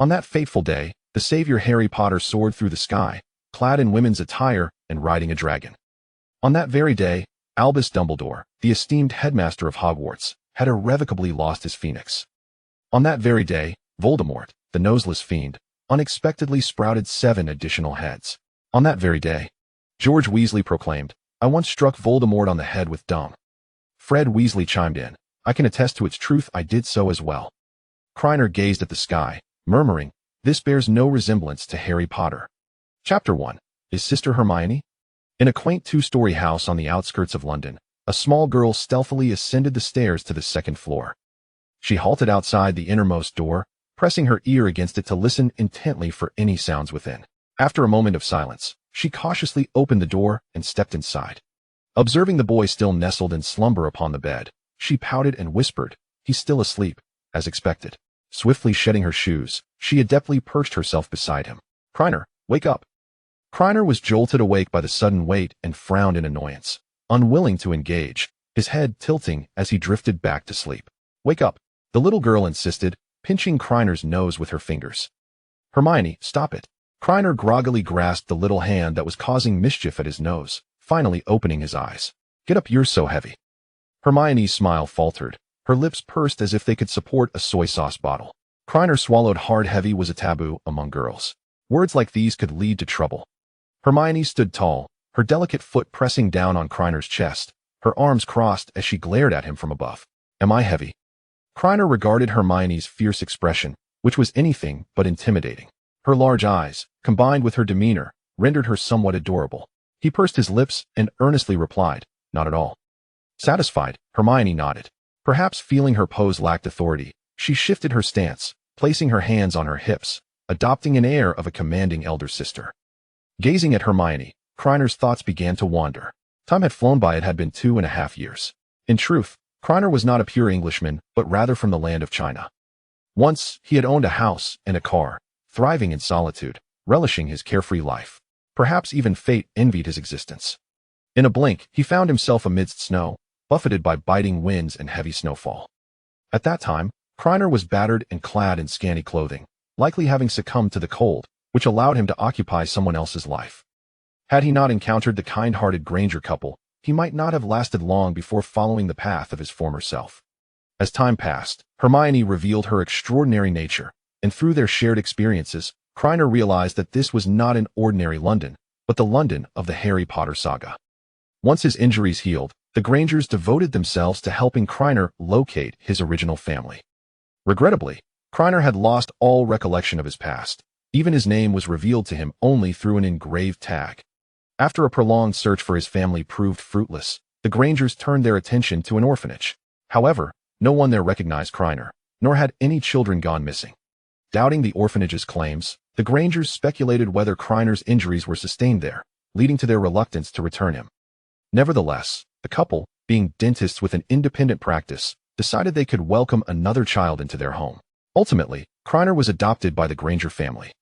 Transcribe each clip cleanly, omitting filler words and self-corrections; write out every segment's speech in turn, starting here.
On that fateful day, the savior Harry Potter soared through the sky, clad in women's attire and riding a dragon. On that very day, Albus Dumbledore, the esteemed headmaster of Hogwarts, had irrevocably lost his phoenix. On that very day, Voldemort, the noseless fiend, unexpectedly sprouted 7 additional heads. On that very day, George Weasley proclaimed, "I once struck Voldemort on the head with dung." Fred Weasley chimed in, "I can attest to its truth, I did so as well." Krena gazed at the sky, murmuring, "This bears no resemblance to Harry Potter." Chapter 1. Is Sister Hermione? In a quaint 2-story house on the outskirts of London, a small girl stealthily ascended the stairs to the 2nd floor. She halted outside the innermost door, pressing her ear against it to listen intently for any sounds within. After a moment of silence, she cautiously opened the door and stepped inside. Observing the boy still nestled in slumber upon the bed, she pouted and whispered, "He's still asleep," as expected. Swiftly shedding her shoes, she adeptly perched herself beside him. "Krena, wake up." Krena was jolted awake by the sudden weight and frowned in annoyance, unwilling to engage, his head tilting as he drifted back to sleep. "Wake up," the little girl insisted, pinching Krener's nose with her fingers. "Hermione, stop it." Krena groggily grasped the little hand that was causing mischief at his nose, finally opening his eyes. "Get up, you're so heavy." Hermione's smile faltered, her lips pursed as if they could support a soy sauce bottle. Krena swallowed hard. Heavy was a taboo among girls. Words like these could lead to trouble. Hermione stood tall, her delicate foot pressing down on Krener's chest, her arms crossed as she glared at him from above. "Am I heavy?" Krena regarded Hermione's fierce expression, which was anything but intimidating. Her large eyes, combined with her demeanor, rendered her somewhat adorable. He pursed his lips and earnestly replied, "Not at all." Satisfied, Hermione nodded. Perhaps feeling her pose lacked authority, she shifted her stance, placing her hands on her hips, adopting an air of a commanding elder sister. Gazing at Hermione, Krener's thoughts began to wander. Time had flown by. It had been 2.5 years. In truth, Krena was not a pure Englishman, but rather from the land of China. Once, he had owned a house and a car, thriving in solitude, relishing his carefree life. Perhaps even fate envied his existence. In a blink, he found himself amidst snow, buffeted by biting winds and heavy snowfall. At that time, Krena was battered and clad in scanty clothing, likely having succumbed to the cold, which allowed him to occupy someone else's life. Had he not encountered the kind-hearted Granger couple, he might not have lasted long before following the path of his former self. As time passed, Hermione revealed her extraordinary nature, and through their shared experiences, Krena realized that this was not an ordinary London, but the London of the Harry Potter saga. Once his injuries healed, the Grangers devoted themselves to helping Krena locate his original family. Regrettably, Krena had lost all recollection of his past. Even his name was revealed to him only through an engraved tag. After a prolonged search for his family proved fruitless, the Grangers turned their attention to an orphanage. However, no one there recognized Krena, nor had any children gone missing. Doubting the orphanage's claims, the Grangers speculated whether Krener's injuries were sustained there, leading to their reluctance to return him. Nevertheless, the couple, being dentists with an independent practice, decided they could welcome another child into their home. Ultimately, Krena was adopted by the Granger family.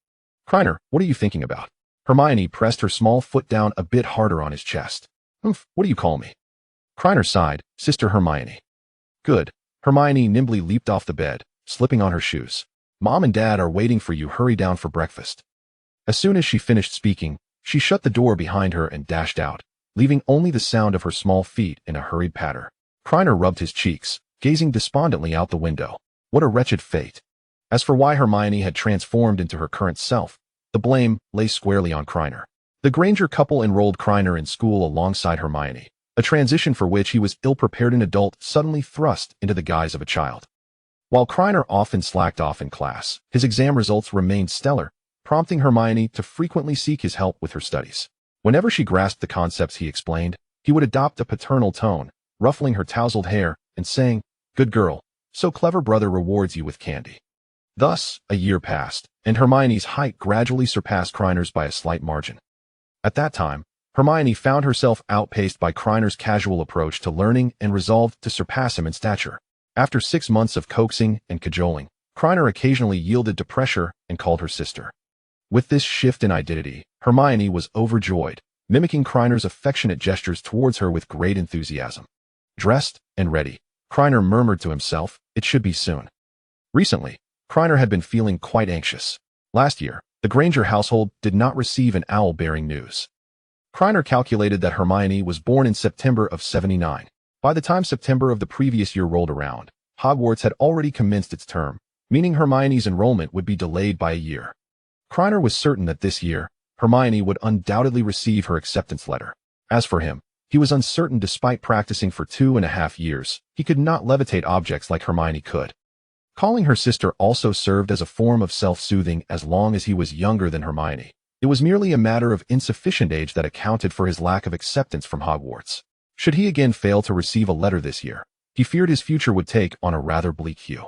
"Krena, what are you thinking about?" Hermione pressed her small foot down a bit harder on his chest. "Humph, what do you call me?" Krena sighed, "Sister Hermione." "Good." Hermione nimbly leaped off the bed, slipping on her shoes. "Mom and Dad are waiting for you. Hurry down for breakfast." As soon as she finished speaking, she shut the door behind her and dashed out, leaving only the sound of her small feet in a hurried patter. Krena rubbed his cheeks, gazing despondently out the window. What a wretched fate. As for why Hermione had transformed into her current self, the blame lay squarely on Krena. The Granger couple enrolled Krena in school alongside Hermione, a transition for which he was ill-prepared. An adult suddenly thrust into the guise of a child. While Krena often slacked off in class, his exam results remained stellar, prompting Hermione to frequently seek his help with her studies. Whenever she grasped the concepts he explained, he would adopt a paternal tone, ruffling her tousled hair and saying, "Good girl, so clever brother rewards you with candy." Thus, a year passed, and Hermione's height gradually surpassed Krener's by a slight margin. At that time, Hermione found herself outpaced by Krener's casual approach to learning and resolved to surpass him in stature. After 6 months of coaxing and cajoling, Krena occasionally yielded to pressure and called her sister. With this shift in identity, Hermione was overjoyed, mimicking Krener's affectionate gestures towards her with great enthusiasm. Dressed and ready, Krena murmured to himself, "It should be soon." Recently, Krena had been feeling quite anxious. Last year, the Granger household did not receive an owl bearing news. Krena calculated that Hermione was born in September of 79. By the time September of the previous year rolled around, Hogwarts had already commenced its term, meaning Hermione's enrollment would be delayed by a year. Krena was certain that this year, Hermione would undoubtedly receive her acceptance letter. As for him, he was uncertain. Despite practicing for 2.5 years, he could not levitate objects like Hermione could. Calling her sister also served as a form of self-soothing as long as he was younger than Hermione. It was merely a matter of insufficient age that accounted for his lack of acceptance from Hogwarts. Should he again fail to receive a letter this year, he feared his future would take on a rather bleak hue.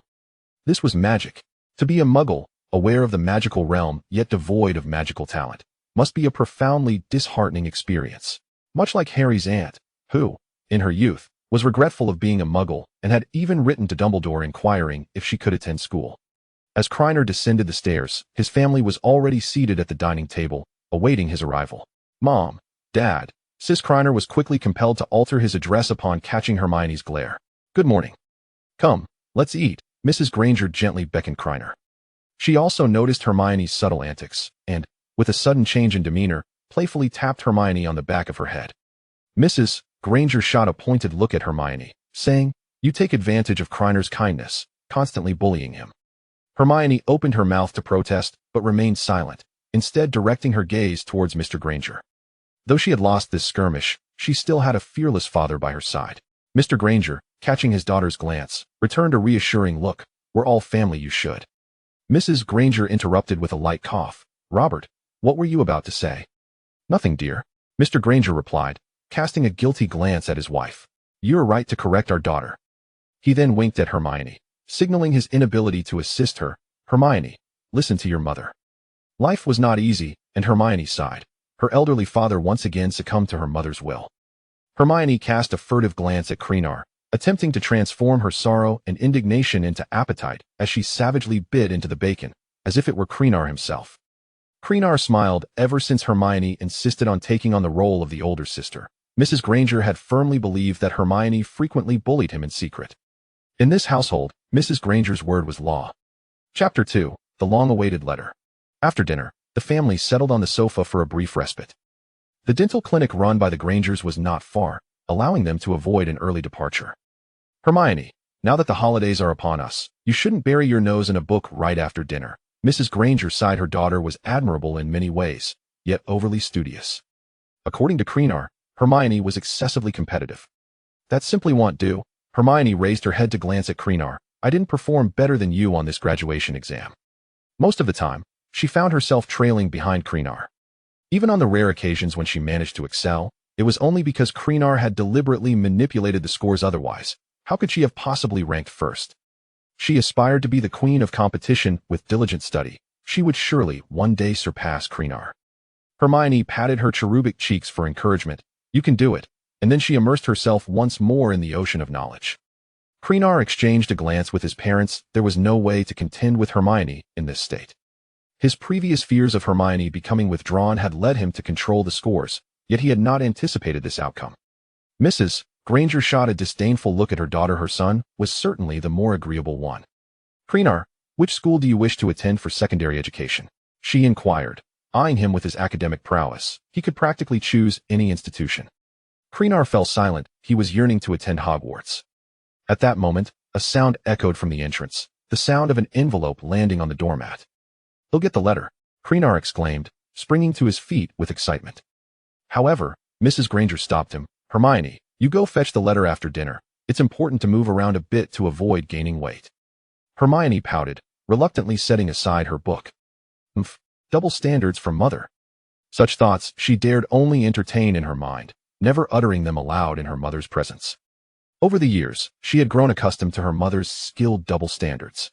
This was magic. To be a muggle, aware of the magical realm yet devoid of magical talent, must be a profoundly disheartening experience. Much like Harry's aunt, who, in her youth, was regretful of being a muggle and had even written to Dumbledore inquiring if she could attend school. As Krena descended the stairs, his family was already seated at the dining table, awaiting his arrival. Mom, Dad, Sis. Krena was quickly compelled to alter his address upon catching Hermione's glare. Good morning. Come, let's eat, Mrs. Granger gently beckoned Krena. She also noticed Hermione's subtle antics, and, with a sudden change in demeanor, playfully tapped Hermione on the back of her head. Mrs. Granger shot a pointed look at Hermione, saying, "You take advantage of Krener's kindness, constantly bullying him." Hermione opened her mouth to protest, but remained silent, instead directing her gaze towards Mr. Granger. Though she had lost this skirmish, she still had a fearless father by her side. Mr. Granger, catching his daughter's glance, returned a reassuring look. "We're all family, you should." Mrs. Granger interrupted with a light cough. "Robert, what were you about to say?" "Nothing, dear," Mr. Granger replied, casting a guilty glance at his wife. "You're right to correct our daughter." He then winked at Hermione, signaling his inability to assist her. "Hermione, listen to your mother." Life was not easy, and Hermione sighed. Her elderly father once again succumbed to her mother's will. Hermione cast a furtive glance at Krena, attempting to transform her sorrow and indignation into appetite as she savagely bit into the bacon, as if it were Krena himself. Krena smiled. Ever since Hermione insisted on taking on the role of the older sister, Mrs. Granger had firmly believed that Hermione frequently bullied him in secret. In this household, Mrs. Granger's word was law. Chapter 2, The Long-Awaited Letter. After dinner, the family settled on the sofa for a brief respite. The dental clinic run by the Grangers was not far, allowing them to avoid an early departure. "Hermione, now that the holidays are upon us, you shouldn't bury your nose in a book right after dinner." Mrs. Granger sighed. Her daughter was admirable in many ways, yet overly studious. According to Krena, Hermione was excessively competitive. "That simply won't do." Hermione raised her head to glance at Krena. "I didn't perform better than you on this graduation exam." Most of the time, she found herself trailing behind Krena. Even on the rare occasions when she managed to excel, it was only because Krena had deliberately manipulated the scores. Otherwise, how could she have possibly ranked first? She aspired to be the queen of competition. With diligent study, she would surely one day surpass Krena. Hermione patted her cherubic cheeks for encouragement. "You can do it," and then she immersed herself once more in the ocean of knowledge. Krena exchanged a glance with his parents. There was no way to contend with Hermione in this state. His previous fears of Hermione becoming withdrawn had led him to control the scores, yet he had not anticipated this outcome. Mrs. Granger shot a disdainful look at her daughter. Her son was certainly the more agreeable one. "Krena, which school do you wish to attend for secondary education?" she inquired, eyeing him with his academic prowess. He could practically choose any institution. Krena fell silent. He was yearning to attend Hogwarts. At that moment, a sound echoed from the entrance, the sound of an envelope landing on the doormat. "He'll get the letter," Krena exclaimed, springing to his feet with excitement. However, Mrs. Granger stopped him. "Hermione, you go fetch the letter after dinner. It's important to move around a bit to avoid gaining weight." Hermione pouted, reluctantly setting aside her book. Double standards from mother. Such thoughts she dared only entertain in her mind, never uttering them aloud in her mother's presence. Over the years, she had grown accustomed to her mother's skilled double standards.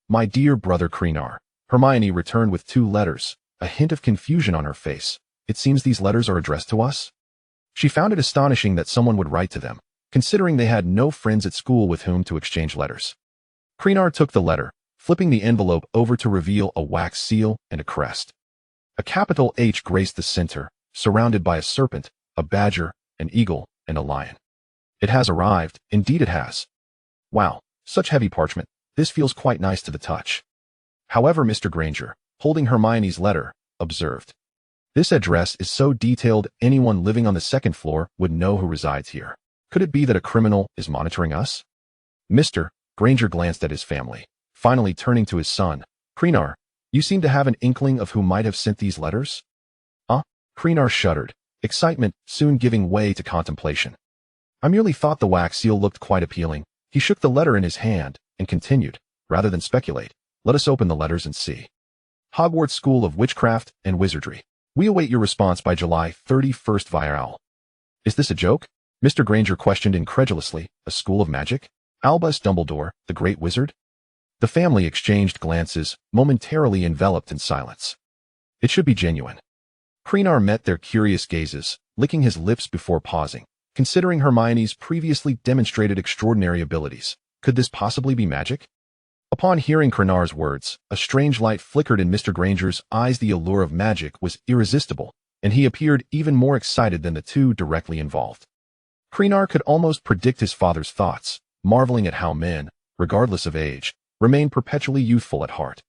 "My dear brother Krena," Hermione returned with 2 letters, a hint of confusion on her face. "It seems these letters are addressed to us?" She found it astonishing that someone would write to them, considering they had no friends at school with whom to exchange letters. Krena took the letter, flipping the envelope over to reveal a wax seal and a crest. A capital H graced the center, surrounded by a serpent, a badger, an eagle, and a lion. "It has arrived, indeed it has." "Wow, such heavy parchment. This feels quite nice to the touch." However, Mr. Granger, holding Hermione's letter, observed, "This address is so detailed anyone living on the second floor would know who resides here. Could it be that a criminal is monitoring us?" Mr. Granger glanced at his family, finally turning to his son. "Krena, you seem to have an inkling of who might have sent these letters?" Krena shuddered, excitement soon giving way to contemplation. "I merely thought the wax seal looked quite appealing." He shook the letter in his hand and continued, "Rather than speculate, let us open the letters and see. Hogwarts School of Witchcraft and Wizardry. We await your response by July 31st via owl." "Is this a joke?" Mr. Granger questioned incredulously. "A school of magic? Albus Dumbledore, the great wizard?" The family exchanged glances, momentarily enveloped in silence. "It should be genuine." Krena met their curious gazes, licking his lips before pausing, considering Hermione's previously demonstrated extraordinary abilities. Could this possibly be magic? Upon hearing Krena's words, a strange light flickered in Mr. Granger's eyes. The allure of magic was irresistible, and he appeared even more excited than the two directly involved. Krena could almost predict his father's thoughts, marveling at how men, regardless of age, remain perpetually youthful at heart.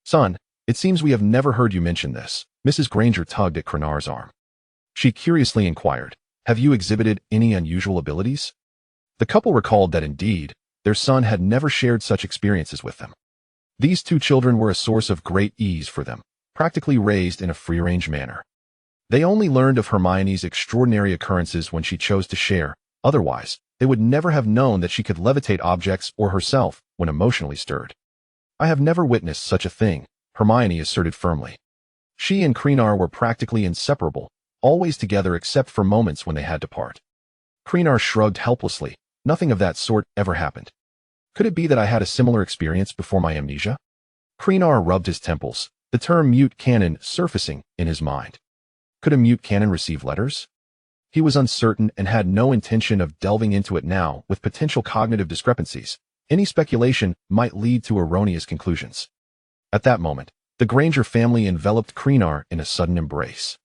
"Son, it seems we have never heard you mention this." Mrs. Granger tugged at Krena's arm. She curiously inquired, "Have you exhibited any unusual abilities?" The couple recalled that indeed, their son had never shared such experiences with them. These two children were a source of great ease for them, practically raised in a free-range manner. They only learned of Hermione's extraordinary occurrences when she chose to share. Otherwise, they would never have known that she could levitate objects or herself when emotionally stirred. "I have never witnessed such a thing," Hermione asserted firmly. She and Krena were practically inseparable, always together except for moments when they had to part. Krena shrugged helplessly. "Nothing of that sort ever happened." "Could it be that I had a similar experience before my amnesia?" Krena rubbed his temples, the term mute cannon surfacing in his mind. Could a mute cannon receive letters? He was uncertain and had no intention of delving into it now. With potential cognitive discrepancies, any speculation might lead to erroneous conclusions. At that moment, the Granger family enveloped Krena in a sudden embrace.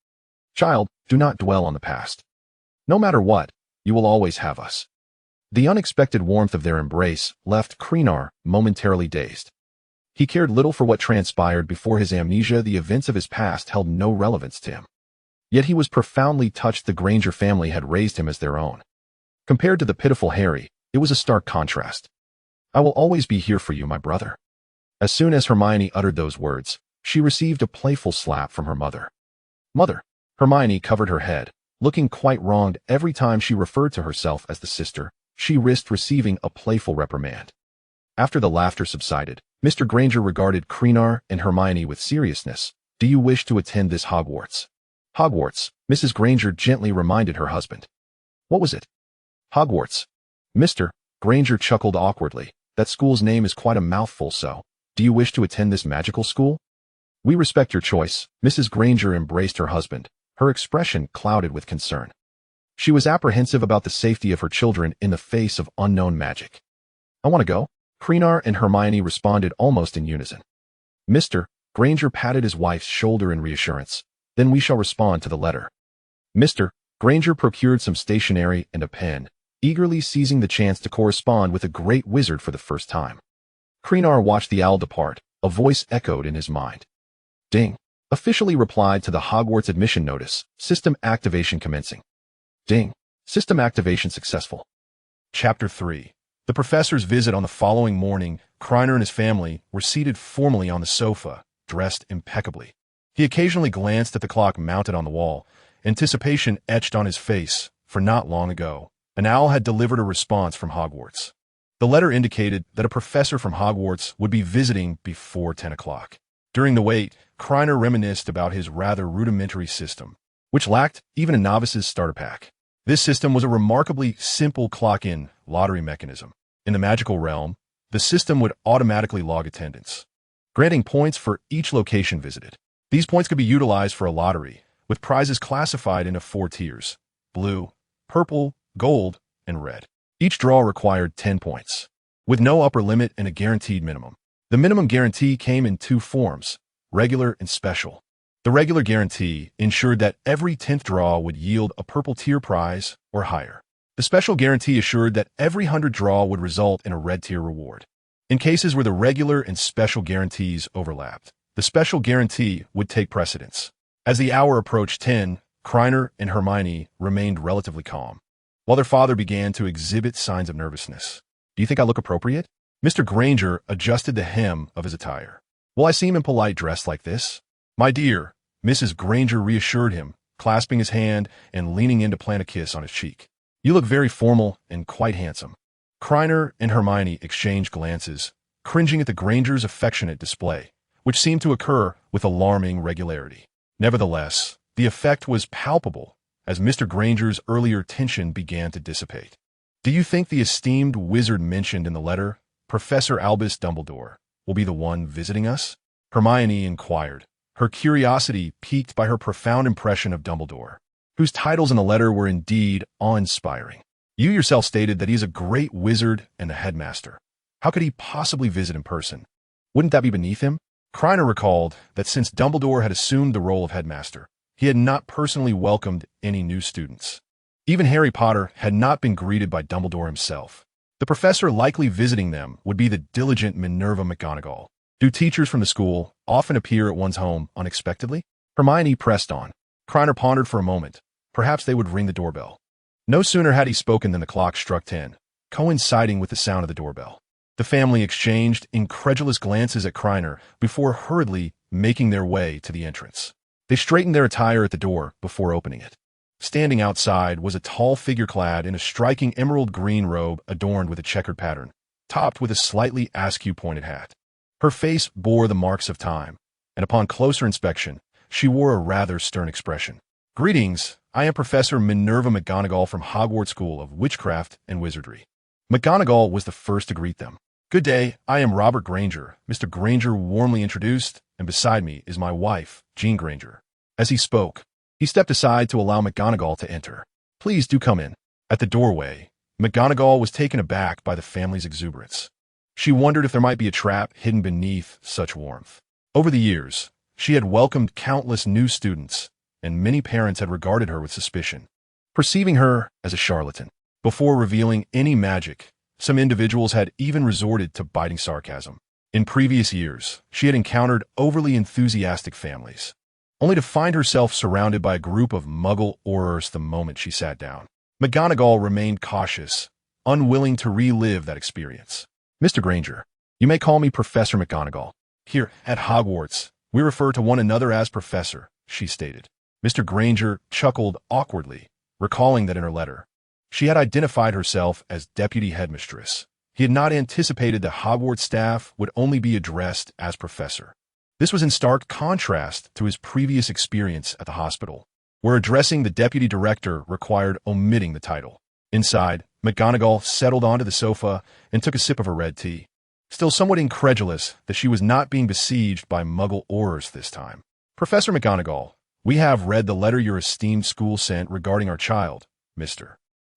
"Child, do not dwell on the past. No matter what, you will always have us." The unexpected warmth of their embrace left Krena momentarily dazed. He cared little for what transpired before his amnesia. The events of his past held no relevance to him. Yet he was profoundly touched the Granger family had raised him as their own. Compared to the pitiful Harry, it was a stark contrast. "I will always be here for you, my brother." As soon as Hermione uttered those words, she received a playful slap from her mother. "Mother." Hermione covered her head, looking quite wronged every time she referred to herself as the sister. She risked receiving a playful reprimand. After the laughter subsided, Mr. Granger regarded Krena and Hermione with seriousness. "Do you wish to attend this Hogwarts?" "Hogwarts," Mrs. Granger gently reminded her husband. "What was it?" "Hogwarts." Mr. Granger chuckled awkwardly. "That school's name is quite a mouthful, so, do you wish to attend this magical school?" "We respect your choice." Mrs. Granger embraced her husband, her expression clouded with concern. She was apprehensive about the safety of her children in the face of unknown magic. "I want to go." Krena and Hermione responded almost in unison. Mr. Granger patted his wife's shoulder in reassurance. "Then we shall respond to the letter." Mr. Granger procured some stationery and a pen, eagerly seizing the chance to correspond with a great wizard for the first time. Krena watched the owl depart. A voice echoed in his mind. "Ding." Officially replied to the Hogwarts admission notice. System activation commencing. Ding. System activation successful. Chapter 3. The professor's visit on the following morning, Krena and his family were seated formally on the sofa, dressed impeccably. He occasionally glanced at the clock mounted on the wall, anticipation etched on his face, for not long ago, an owl had delivered a response from Hogwarts. The letter indicated that a professor from Hogwarts would be visiting before 10 o'clock. During the wait, Krena reminisced about his rather rudimentary system, which lacked even a novice's starter pack. This system was a remarkably simple clock-in lottery mechanism. In the magical realm, the system would automatically log attendance, granting points for each location visited. These points could be utilized for a lottery, with prizes classified into 4 tiers: blue, purple, gold, and red. Each draw required 10 points, with no upper limit and a guaranteed minimum. The minimum guarantee came in 2 forms, regular and special. The regular guarantee ensured that every 10th draw would yield a purple tier prize or higher. The special guarantee assured that every 100 draw would result in a red tier reward. In cases where the regular and special guarantees overlapped, the special guarantee would take precedence. As the hour approached 10, Krena and Hermione remained relatively calm, while their father began to exhibit signs of nervousness. "Do you think I look appropriate?" Mr. Granger adjusted the hem of his attire. "Will I seem impolite dressed like this?" "My dear," Mrs. Granger reassured him, clasping his hand and leaning in to plant a kiss on his cheek. "You look very formal and quite handsome." Krena and Hermione exchanged glances, cringing at the Grangers' affectionate display, which seemed to occur with alarming regularity. Nevertheless, the effect was palpable as Mr. Granger's earlier tension began to dissipate. "Do you think the esteemed wizard mentioned in the letter, Professor Albus Dumbledore, will be the one visiting us?" Hermione inquired, her curiosity piqued by her profound impression of Dumbledore, whose titles in the letter were indeed awe-inspiring. "You yourself stated that he is a great wizard and a headmaster. How could he possibly visit in person? Wouldn't that be beneath him?" Krena recalled that since Dumbledore had assumed the role of headmaster, he had not personally welcomed any new students. Even Harry Potter had not been greeted by Dumbledore himself. The professor likely visiting them would be the diligent Minerva McGonagall. "Do teachers from the school often appear at one's home unexpectedly?" Hermione pressed on. Krena pondered for a moment. Perhaps they would ring the doorbell. No sooner had he spoken than the clock struck 10, coinciding with the sound of the doorbell. The family exchanged incredulous glances at Krena before hurriedly making their way to the entrance. They straightened their attire at the door before opening it. Standing outside was a tall figure clad in a striking emerald green robe adorned with a checkered pattern, topped with a slightly askew-pointed hat. Her face bore the marks of time, and upon closer inspection, she wore a rather stern expression. "Greetings, I am Professor Minerva McGonagall from Hogwarts School of Witchcraft and Wizardry." McGonagall was the first to greet them. "Good day, I am Robert Granger," Mr. Granger warmly introduced, "and beside me is my wife, Jean Granger." As he spoke, he stepped aside to allow McGonagall to enter. "Please do come in." At the doorway, McGonagall was taken aback by the family's exuberance. She wondered if there might be a trap hidden beneath such warmth. Over the years, she had welcomed countless new students, and many parents had regarded her with suspicion, perceiving her as a charlatan. Before revealing any magic, some individuals had even resorted to biting sarcasm. In previous years, she had encountered overly enthusiastic families, only to find herself surrounded by a group of Muggle aurors the moment she sat down. McGonagall remained cautious, unwilling to relive that experience. "Mr. Granger, you may call me Professor McGonagall. Here, at Hogwarts, we refer to one another as Professor," she stated. Mr. Granger chuckled awkwardly, recalling that in her letter, she had identified herself as Deputy Headmistress. He had not anticipated that Hogwarts staff would only be addressed as Professor. This was in stark contrast to his previous experience at the hospital, where addressing the Deputy Director required omitting the title. Inside, McGonagall settled onto the sofa and took a sip of her red tea, still somewhat incredulous that she was not being besieged by Muggle aurors this time. "Professor McGonagall, we have read the letter your esteemed school sent regarding our child, Mr.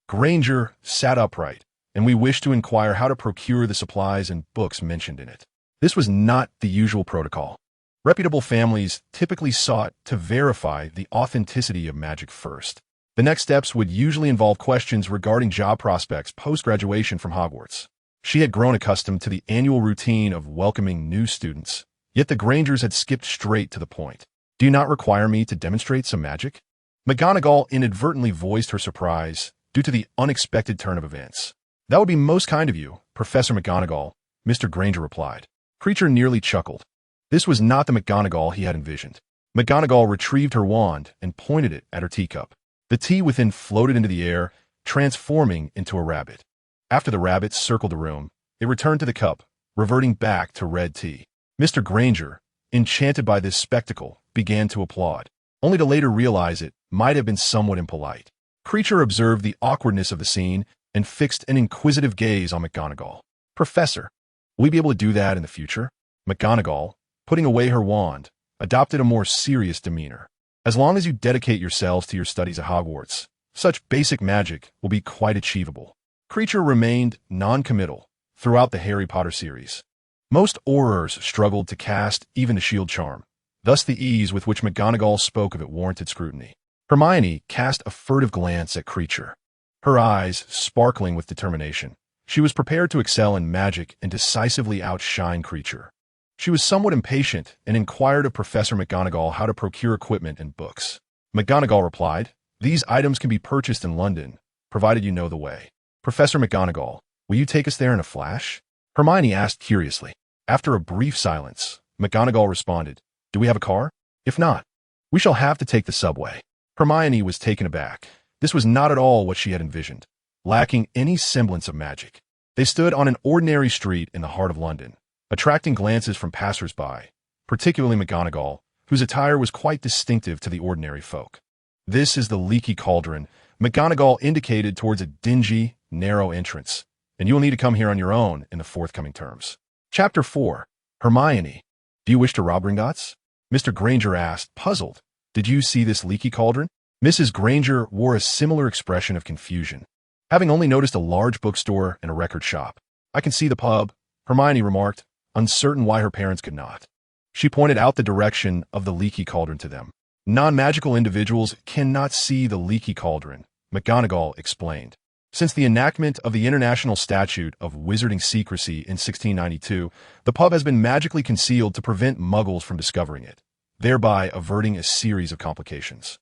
Granger sat upright, and we wish to inquire how to procure the supplies and books mentioned in it." This was not the usual protocol. Reputable families typically sought to verify the authenticity of magic first. The next steps would usually involve questions regarding job prospects post-graduation from Hogwarts. She had grown accustomed to the annual routine of welcoming new students, yet the Grangers had skipped straight to the point. "Do you not require me to demonstrate some magic?" McGonagall inadvertently voiced her surprise due to the unexpected turn of events. "That would be most kind of you, Professor McGonagall," Mr. Granger replied. Creature nearly chuckled. This was not the McGonagall he had envisioned. McGonagall retrieved her wand and pointed it at her teacup. The tea within floated into the air, transforming into a rabbit. After the rabbit circled the room, it returned to the cup, reverting back to red tea. Mr. Granger, enchanted by this spectacle, began to applaud, only to later realize it might have been somewhat impolite. Creature observed the awkwardness of the scene and fixed an inquisitive gaze on McGonagall. "Professor, will we be able to do that in the future?" McGonagall, putting away her wand, adopted a more serious demeanor. "As long as you dedicate yourselves to your studies at Hogwarts, such basic magic will be quite achievable." Creature remained non-committal throughout the Harry Potter series. Most aurors struggled to cast even the shield charm, thus the ease with which McGonagall spoke of it warranted scrutiny. Hermione cast a furtive glance at Creature, her eyes sparkling with determination. She was prepared to excel in magic and decisively outshine Kreacher. She was somewhat impatient and inquired of Professor McGonagall how to procure equipment and books. McGonagall replied, "These items can be purchased in London, provided you know the way." "Professor McGonagall, will you take us there in a flash?" Hermione asked curiously. After a brief silence, McGonagall responded, "Do we have a car? If not, we shall have to take the subway." Hermione was taken aback. This was not at all what she had envisioned, lacking any semblance of magic. They stood on an ordinary street in the heart of London, attracting glances from passers-by, particularly McGonagall, whose attire was quite distinctive to the ordinary folk. "This is the Leaky Cauldron," McGonagall indicated towards a dingy, narrow entrance, "and you will need to come here on your own in the forthcoming terms." Chapter 4. Hermione. "Do you wish to rob Gringotts?" Mr. Granger asked, puzzled. "Did you see this Leaky Cauldron?" Mrs. Granger wore a similar expression of confusion, having only noticed a large bookstore and a record shop. "I can see the pub," Hermione remarked, uncertain why her parents could not. She pointed out the direction of the Leaky Cauldron to them. "Non-magical individuals cannot see the Leaky Cauldron," McGonagall explained. Since the enactment of the International Statute of Wizarding Secrecy in 1692, the pub has been magically concealed to prevent muggles from discovering it, thereby averting a series of complications.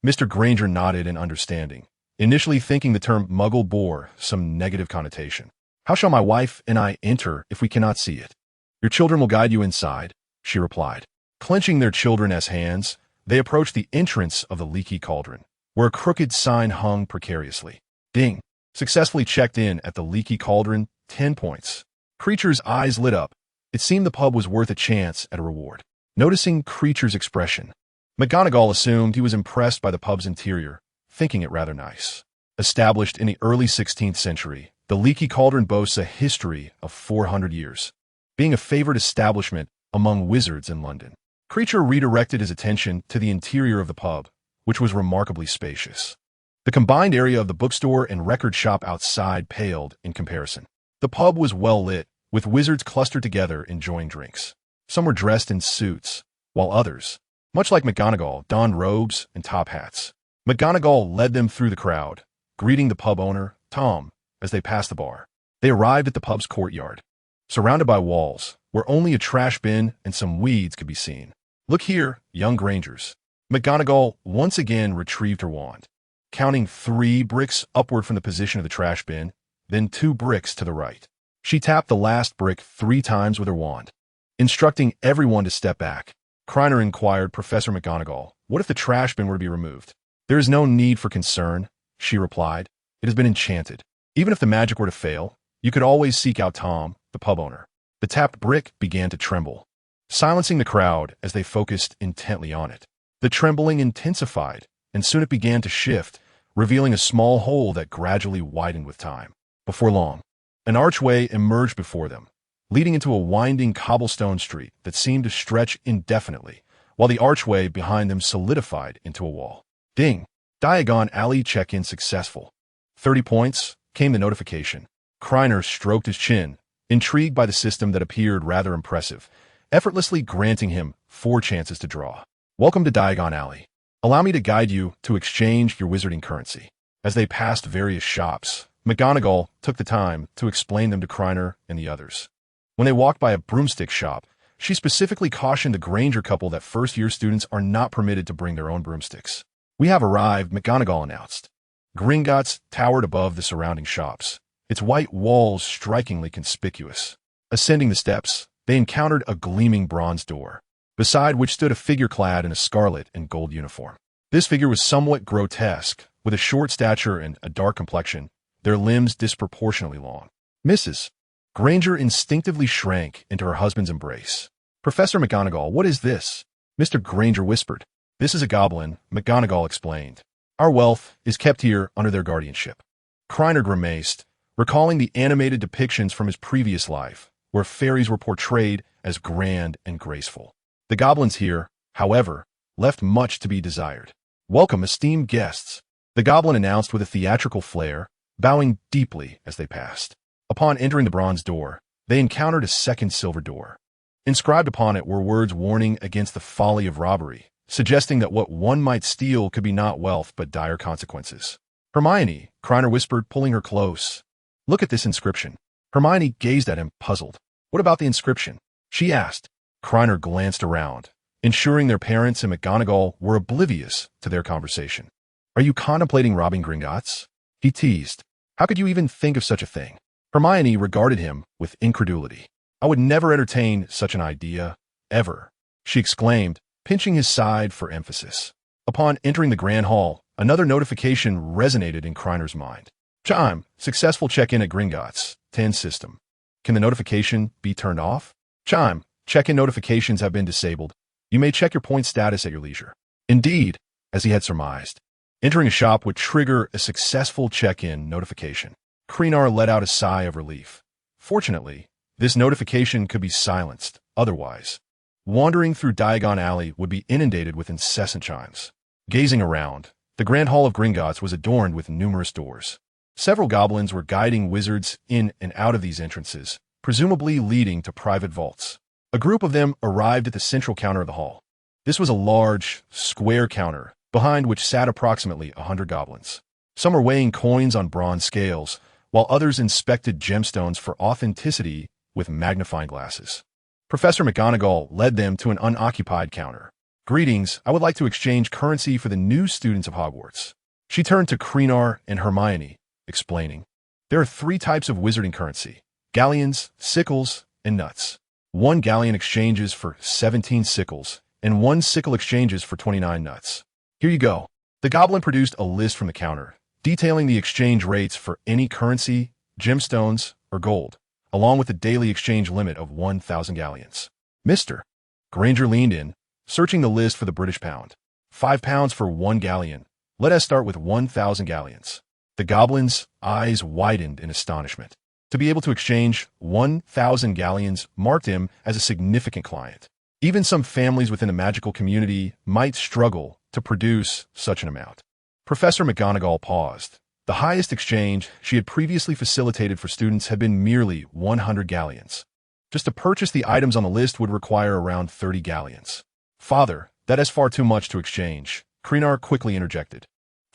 Mr. Granger nodded in understanding, initially thinking the term muggle bore some negative connotation. "How shall my wife and I enter if we cannot see it?" "Your children will guide you inside," she replied. Clenching their children as hands, they approached the entrance of the Leaky Cauldron, where a crooked sign hung precariously. "Ding. Successfully checked in at the Leaky Cauldron, 10 points. Kreacher's eyes lit up. It seemed the pub was worth a chance at a reward. Noticing Kreacher's expression, McGonagall assumed he was impressed by the pub's interior, thinking it rather nice. Established in the early 16th century, the Leaky Cauldron boasts a history of 400 years, being a favored establishment among wizards in London. Kreacher redirected his attention to the interior of the pub, which was remarkably spacious. The combined area of the bookstore and record shop outside paled in comparison. The pub was well lit, with wizards clustered together enjoying drinks. Some were dressed in suits, while others, much like McGonagall, donned robes and top hats. McGonagall led them through the crowd, greeting the pub owner, Tom, as they passed the bar. They arrived at the pub's courtyard, surrounded by walls, where only a trash bin and some weeds could be seen. "Look here, young Grangers." McGonagall once again retrieved her wand, counting 3 bricks upward from the position of the trash bin, then 2 bricks to the right. She tapped the last brick 3 times with her wand, instructing everyone to step back. Krena inquired Professor McGonagall, "What if the trash bin were to be removed?" "There is no need for concern," she replied. "It has been enchanted. Even if the magic were to fail, you could always seek out Tom, the pub owner." The tapped brick began to tremble, silencing the crowd as they focused intently on it. The trembling intensified, and soon it began to shift, revealing a small hole that gradually widened with time. Before long, an archway emerged before them, leading into a winding cobblestone street that seemed to stretch indefinitely, while the archway behind them solidified into a wall. "Ding! Diagon Alley check-in successful." 30 points, came the notification. Krena stroked his chin, intrigued by the system that appeared rather impressive, effortlessly granting him 4 chances to draw. "Welcome to Diagon Alley. Allow me to guide you to exchange your wizarding currency." As they passed various shops, McGonagall took the time to explain them to Krena and the others. When they walked by a broomstick shop, she specifically cautioned the Granger couple that first-year students are not permitted to bring their own broomsticks. "We have arrived," McGonagall announced. Gringotts towered above the surrounding shops, its white walls strikingly conspicuous. Ascending the steps, they encountered a gleaming bronze door, beside which stood a figure clad in a scarlet and gold uniform. This figure was somewhat grotesque, with a short stature and a dark complexion, their limbs disproportionately long. "Mrs. Granger instinctively shrank into her husband's embrace. "Professor McGonagall, what is this?" Mr. Granger whispered. "This is a goblin," McGonagall explained. "Our wealth is kept here under their guardianship." Krena grimaced, recalling the animated depictions from his previous life, where fairies were portrayed as grand and graceful. The goblins here, however, left much to be desired. "Welcome, esteemed guests," the goblin announced with a theatrical flair, bowing deeply as they passed. Upon entering the bronze door, they encountered a second silver door. Inscribed upon it were words warning against the folly of robbery, suggesting that what one might steal could be not wealth but dire consequences. "Hermione," Krena whispered, pulling her close. Look at this inscription. Hermione gazed at him, puzzled. What about the inscription? She asked. Krena glanced around, ensuring their parents and McGonagall were oblivious to their conversation. Are you contemplating robbing Gringotts? He teased. How could you even think of such a thing? Hermione regarded him with incredulity. I would never entertain such an idea, ever, she exclaimed, pinching his side for emphasis. Upon entering the Grand Hall, another notification resonated in Krener's mind. Chime, successful check-in at Gringotts, 10 system. Can the notification be turned off? Chime, check-in notifications have been disabled. You may check your point status at your leisure. Indeed, as he had surmised, entering a shop would trigger a successful check-in notification. Krena let out a sigh of relief. Fortunately, this notification could be silenced, otherwise, wandering through Diagon Alley would be inundated with incessant chimes. Gazing around, the Grand Hall of Gringotts was adorned with numerous doors. Several goblins were guiding wizards in and out of these entrances, presumably leading to private vaults. A group of them arrived at the central counter of the hall. This was a large, square counter, behind which sat approximately 100 goblins. Some were weighing coins on bronze scales, while others inspected gemstones for authenticity with magnifying glasses. Professor McGonagall led them to an unoccupied counter. Greetings, I would like to exchange currency for the new students of Hogwarts. She turned to Krena and Hermione, explaining. There are 3 types of wizarding currency: galleons, sickles, and nuts. 1 galleon exchanges for 17 sickles, and 1 sickle exchanges for 29 nuts. Here you go. The goblin produced a list from the counter, detailing the exchange rates for any currency, gemstones, or gold, along with the daily exchange limit of 1,000 galleons. Mr. Granger leaned in, searching the list for the British pound. 5 pounds for 1 galleon. Let us start with 1,000 galleons. The goblin's eyes widened in astonishment. To be able to exchange 1,000 galleons marked him as a significant client. Even some families within the magical community might struggle to produce such an amount. Professor McGonagall paused. The highest exchange she had previously facilitated for students had been merely 100 galleons. Just to purchase the items on the list would require around 30 galleons. Father, that is far too much to exchange, Krena quickly interjected.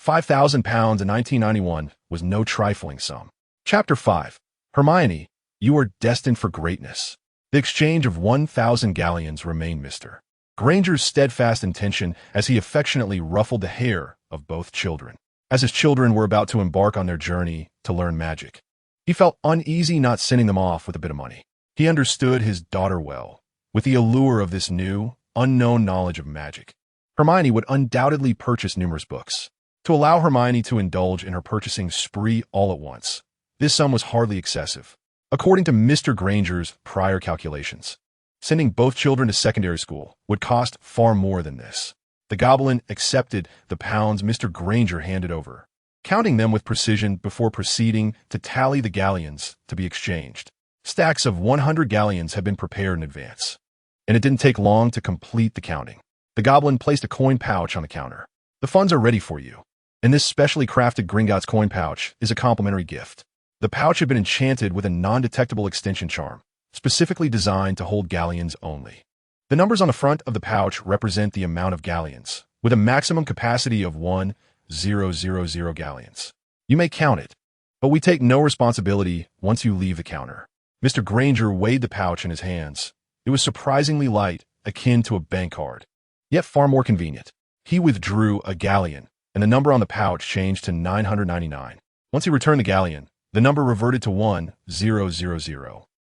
£5,000 in 1991 was no trifling sum. Chapter 5. Hermione, you are destined for greatness. The exchange of 1,000 galleons remained Mr. Granger's steadfast intention as he affectionately ruffled the hair of both children. As his children were about to embark on their journey to learn magic, he felt uneasy not sending them off with a bit of money. He understood his daughter well, with the allure of this new, unknown knowledge of magic. Hermione would undoubtedly purchase numerous books. To allow Hermione to indulge in her purchasing spree all at once, this sum was hardly excessive. According to Mr. Granger's prior calculations, sending both children to secondary school would cost far more than this. The goblin accepted the pounds Mr. Granger handed over, counting them with precision before proceeding to tally the galleons to be exchanged. Stacks of 100 galleons had been prepared in advance, and it didn't take long to complete the counting. The goblin placed a coin pouch on the counter. The funds are ready for you, and this specially crafted Gringotts coin pouch is a complimentary gift. The pouch had been enchanted with a non-detectable extension charm, specifically designed to hold galleons only. The numbers on the front of the pouch represent the amount of galleons, with a maximum capacity of 1,000 galleons. You may count it, but we take no responsibility once you leave the counter. Mr. Granger weighed the pouch in his hands. It was surprisingly light, akin to a bank card, yet far more convenient. He withdrew a galleon, and the number on the pouch changed to 999. Once he returned the galleon, the number reverted to 1000.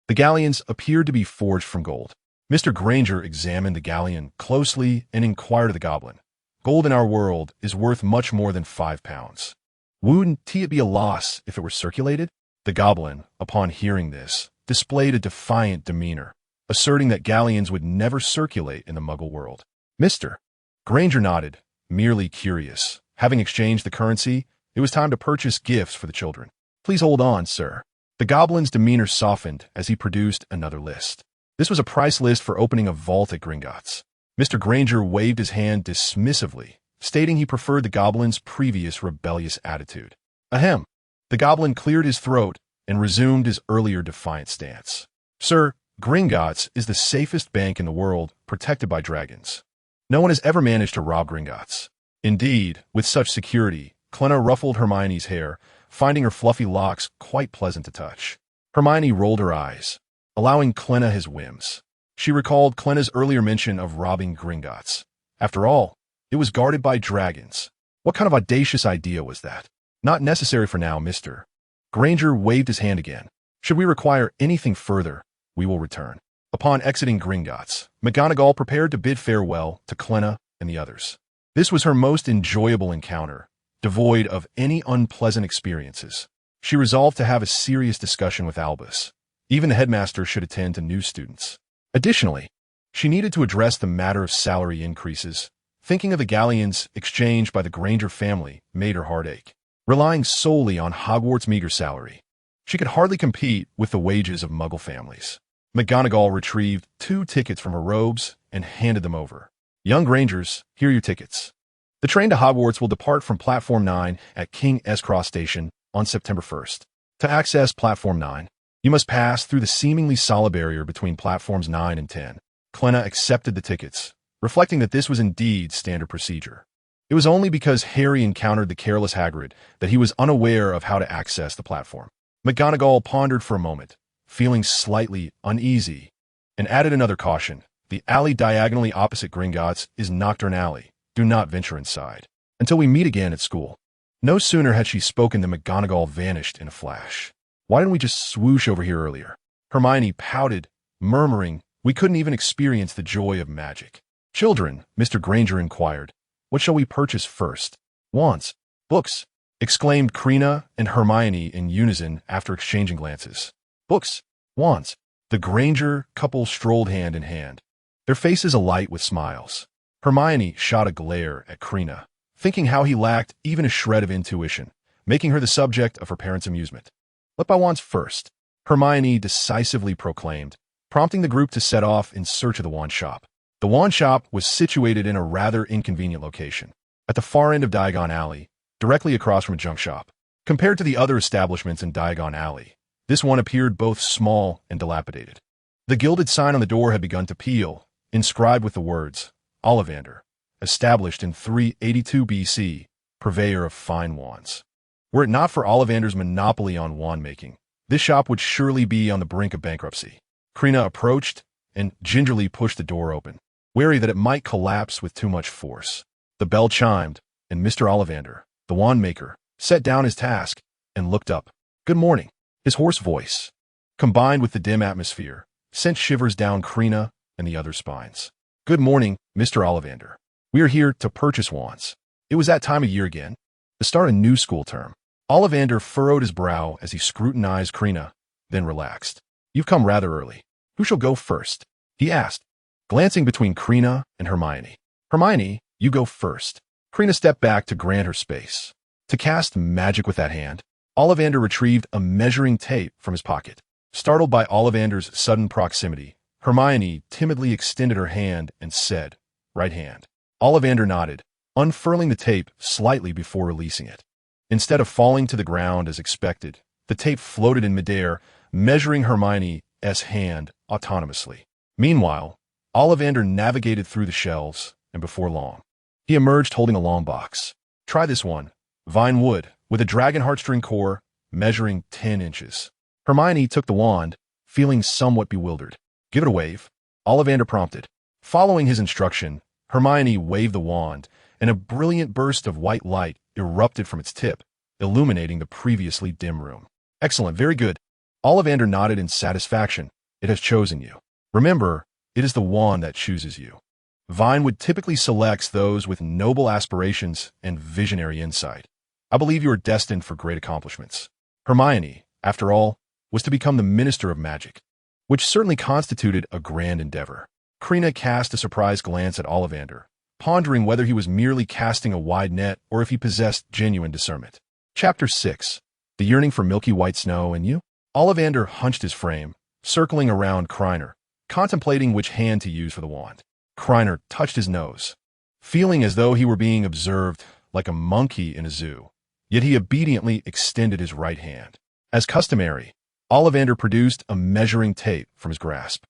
The galleons appeared to be forged from gold. Mr. Granger examined the galleon closely and inquired of the goblin. Gold in our world is worth much more than 5 pounds. Wouldn't it be a loss if it were circulated? The goblin, upon hearing this, displayed a defiant demeanor, asserting that galleons would never circulate in the Muggle world. Mr. Granger nodded, merely curious. Having exchanged the currency, it was time to purchase gifts for the children. Please hold on, sir. The goblin's demeanor softened as he produced another list. This was a price list for opening a vault at Gringotts. Mr. Granger waved his hand dismissively, stating he preferred the goblin's previous rebellious attitude. Ahem. The goblin cleared his throat and resumed his earlier defiant stance. Sir, Gringotts is the safest bank in the world, protected by dragons. No one has ever managed to rob Gringotts. Indeed, with such security, Krena ruffled Hermione's hair, finding her fluffy locks quite pleasant to touch. Hermione rolled her eyes, allowing Krena his whims. She recalled Klena's earlier mention of robbing Gringotts. After all, it was guarded by dragons. What kind of audacious idea was that? Not necessary for now, Mr. Granger waved his hand again. Should we require anything further, we will return. Upon exiting Gringotts, McGonagall prepared to bid farewell to Krena and the others. This was her most enjoyable encounter, devoid of any unpleasant experiences. She resolved to have a serious discussion with Albus. Even the headmaster should attend to new students. Additionally, she needed to address the matter of salary increases. Thinking of the galleons exchanged by the Granger family made her heart ache. Relying solely on Hogwarts' meager salary, she could hardly compete with the wages of Muggle families. McGonagall retrieved 2 tickets from her robes and handed them over. Young Grangers, here are your tickets. The train to Hogwarts will depart from Platform 9 at King S. Cross Station on September 1st. To access Platform 9, you must pass through the seemingly solid barrier between Platforms 9 and 10. Krena accepted the tickets, reflecting that this was indeed standard procedure. It was only because Harry encountered the careless Hagrid that he was unaware of how to access the platform. McGonagall pondered for a moment, feeling slightly uneasy, and added another caution. The alley diagonally opposite Gringotts is Nocturne Alley. Do not venture inside. Until we meet again at school. No sooner had she spoken than McGonagall vanished in a flash. Why didn't we just swoosh over here earlier? Hermione pouted, murmuring, we couldn't even experience the joy of magic. Children, Mr. Granger inquired, what shall we purchase first? Wands, books, exclaimed Krena and Hermione in unison after exchanging glances. Books, wands. The Granger couple strolled hand in hand, their faces alight with smiles. Hermione shot a glare at Krena, thinking how he lacked even a shred of intuition, making her the subject of her parents' amusement. Let buy wands first, Hermione decisively proclaimed, prompting the group to set off in search of the wand shop. The wand shop was situated in a rather inconvenient location, at the far end of Diagon Alley, directly across from a junk shop. Compared to the other establishments in Diagon Alley, this one appeared both small and dilapidated. The gilded sign on the door had begun to peel, inscribed with the words, Ollivander, established in 382 BC, purveyor of fine wands. Were it not for Ollivander's monopoly on wand-making, this shop would surely be on the brink of bankruptcy. Krena approached and gingerly pushed the door open, wary that it might collapse with too much force. The bell chimed, and Mr. Ollivander, the wand-maker, set down his task and looked up. Good morning. His hoarse voice, combined with the dim atmosphere, sent shivers down Krena and the other's spines. Good morning, Mr. Ollivander. We are here to purchase wands. It was that time of year again, to start a new school term. Ollivander furrowed his brow as he scrutinized Krena, then relaxed. You've come rather early. Who shall go first? He asked, glancing between Krena and Hermione. Hermione, you go first. Krena stepped back to grant her space. To cast magic with that hand, Ollivander retrieved a measuring tape from his pocket. Startled by Ollivander's sudden proximity, Hermione timidly extended her hand and said, right hand. Ollivander nodded, unfurling the tape slightly before releasing it. Instead of falling to the ground as expected, the tape floated in midair, measuring Hermione's hand autonomously. Meanwhile, Ollivander navigated through the shelves, and before long, he emerged holding a long box. Try this one. Vine wood, with a dragon heartstring core, measuring 10 inches. Hermione took the wand, feeling somewhat bewildered. Give it a wave, Ollivander prompted. Following his instruction, Hermione waved the wand, and a brilliant burst of white light erupted from its tip, illuminating the previously dim room. Excellent, very good. Ollivander nodded in satisfaction. It has chosen you. Remember, it is the wand that chooses you. Vinewood typically selects those with noble aspirations and visionary insight. I believe you are destined for great accomplishments. Hermione, after all, was to become the Minister of Magic, which certainly constituted a grand endeavor. Krena cast a surprised glance at Ollivander, pondering whether he was merely casting a wide net or if he possessed genuine discernment. Chapter 6. The Yearning for Milky White Snow and You? Ollivander hunched his frame, circling around Krena, contemplating which hand to use for the wand. Krena touched his nose, feeling as though he were being observed like a monkey in a zoo, yet he obediently extended his right hand. As customary, Ollivander produced a measuring tape from his grasp.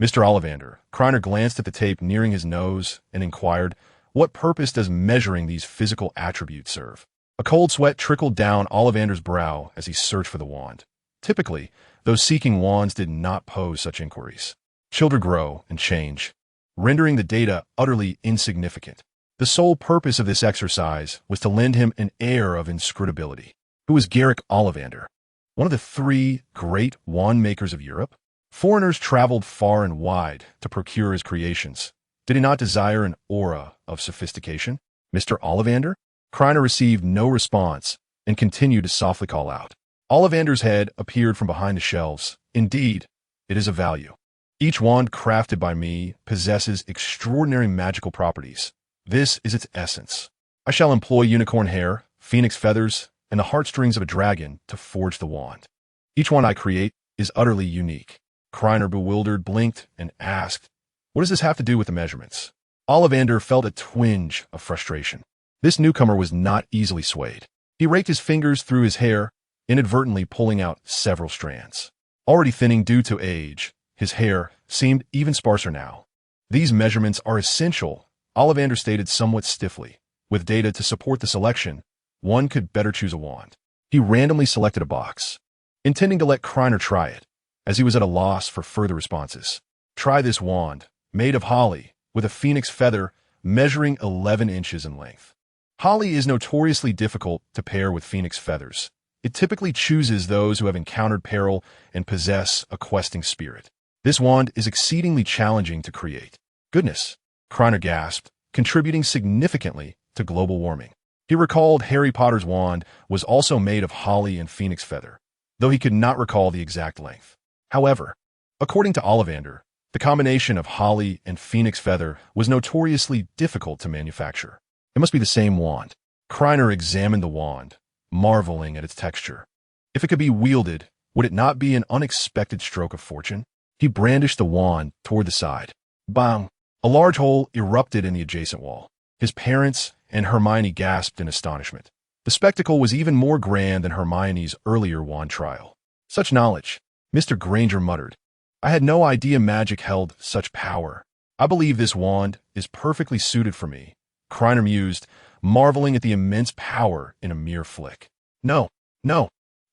Mr. Ollivander, Krena glanced at the tape nearing his nose and inquired, what purpose does measuring these physical attributes serve? A cold sweat trickled down Ollivander's brow as he searched for the wand. Typically, those seeking wands did not pose such inquiries. Children grow and change, rendering the data utterly insignificant. The sole purpose of this exercise was to lend him an air of inscrutability. Who was Garrick Ollivander? One of the three great wand makers of Europe? Foreigners traveled far and wide to procure his creations. Did he not desire an aura of sophistication? Mr. Ollivander? Krena received no response and continued to softly call out. Ollivander's head appeared from behind the shelves. Indeed, it is of value. Each wand crafted by me possesses extraordinary magical properties. This is its essence. I shall employ unicorn hair, phoenix feathers, and the heartstrings of a dragon to forge the wand. Each one I create is utterly unique. Krena, bewildered, blinked and asked, "What does this have to do with the measurements?" Ollivander felt a twinge of frustration. This newcomer was not easily swayed. He raked his fingers through his hair, inadvertently pulling out several strands. Already thinning due to age, his hair seemed even sparser now. "These measurements are essential," Ollivander stated somewhat stiffly. "With data to support the selection, one could better choose a wand." He randomly selected a box, intending to let Krena try it, as he was at a loss for further responses. "Try this wand, made of holly, with a phoenix feather measuring 11 inches in length." Holly is notoriously difficult to pair with phoenix feathers. It typically chooses those who have encountered peril and possess a questing spirit. This wand is exceedingly challenging to create. Goodness, Krena gasped, contributing significantly to global warming. He recalled Harry Potter's wand was also made of holly and phoenix feather, though he could not recall the exact length. However, according to Ollivander, the combination of holly and phoenix feather was notoriously difficult to manufacture. It must be the same wand. Krena examined the wand, marveling at its texture. If it could be wielded, would it not be an unexpected stroke of fortune? He brandished the wand toward the side. Bang! A large hole erupted in the adjacent wall. His parents and Hermione gasped in astonishment. The spectacle was even more grand than Hermione's earlier wand trial. "Such knowledge," Mr. Granger muttered. "I had no idea magic held such power. I believe this wand is perfectly suited for me," Krena mused, marveling at the immense power in a mere flick. No.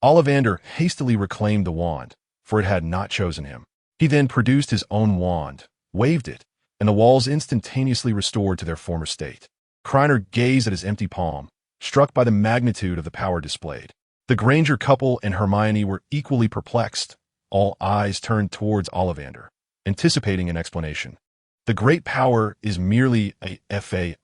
Ollivander hastily reclaimed the wand, for it had not chosen him. He then produced his own wand, waved it, and the walls instantaneously restored to their former state. Krena gazed at his empty palm, struck by the magnitude of the power displayed. The Granger couple and Hermione were equally perplexed. All eyes turned towards Ollivander, anticipating an explanation. "The great power is merely a fade.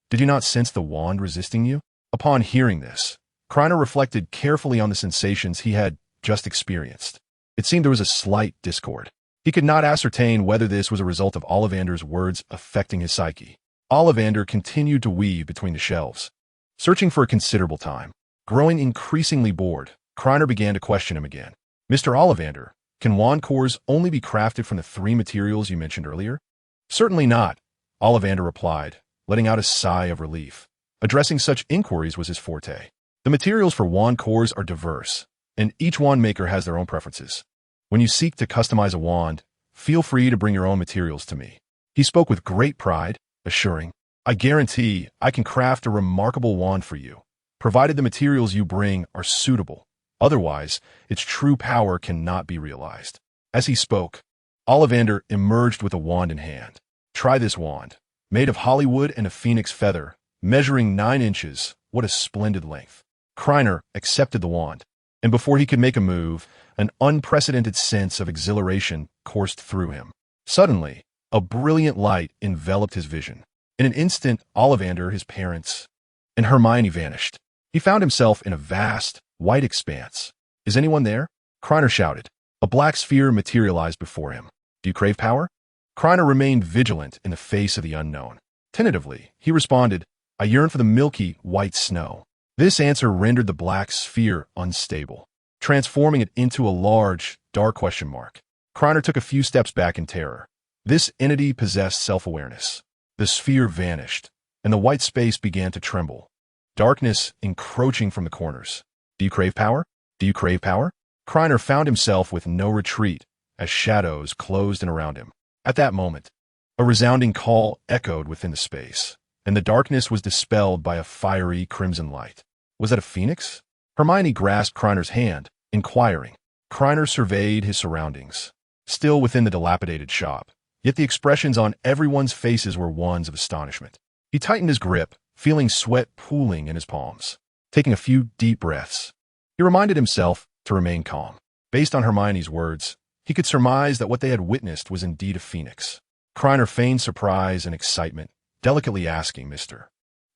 Did you not sense the wand resisting you?" Upon hearing this, Krena reflected carefully on the sensations he had just experienced. It seemed there was a slight discord. He could not ascertain whether this was a result of Ollivander's words affecting his psyche. Ollivander continued to weave between the shelves, searching for a considerable time. Growing increasingly bored, Krena began to question him again. "Mr. Ollivander, can wand cores only be crafted from the three materials you mentioned earlier?" "Certainly not," Ollivander replied, letting out a sigh of relief. Addressing such inquiries was his forte. "The materials for wand cores are diverse, and each wand maker has their own preferences. When you seek to customize a wand, feel free to bring your own materials to me." He spoke with great pride, assuring, "I guarantee I can craft a remarkable wand for you, provided the materials you bring are suitable. Otherwise, its true power cannot be realized." As he spoke, Ollivander emerged with a wand in hand. "Try this wand, made of Hollywood and a phoenix feather, measuring 9 inches. What a splendid length." Krena accepted the wand, and before he could make a move, an unprecedented sense of exhilaration coursed through him. Suddenly, a brilliant light enveloped his vision. In an instant, Ollivander, his parents, and Hermione vanished. He found himself in a vast, white expanse. "Is anyone there?" Krena shouted. A black sphere materialized before him. "Do you crave power?" Krena remained vigilant in the face of the unknown. Tentatively, he responded, "I yearn for the milky, white snow." This answer rendered the black sphere unstable, transforming it into a large, dark question mark. Krena took a few steps back in terror. This entity possessed self-awareness. The sphere vanished, and the white space began to tremble, darkness encroaching from the corners. "Do you crave power? Do you crave power?" Krena found himself with no retreat as shadows closed in around him. At that moment, a resounding call echoed within the space, and the darkness was dispelled by a fiery crimson light. Was that a phoenix? Hermione grasped Kriner's hand, inquiring. Kriner surveyed his surroundings, still within the dilapidated shop, yet the expressions on everyone's faces were ones of astonishment. He tightened his grip, feeling sweat pooling in his palms. Taking a few deep breaths, he reminded himself to remain calm. Based on Hermione's words, he could surmise that what they had witnessed was indeed a phoenix. Kriner feigned surprise and excitement, delicately asking, Mr.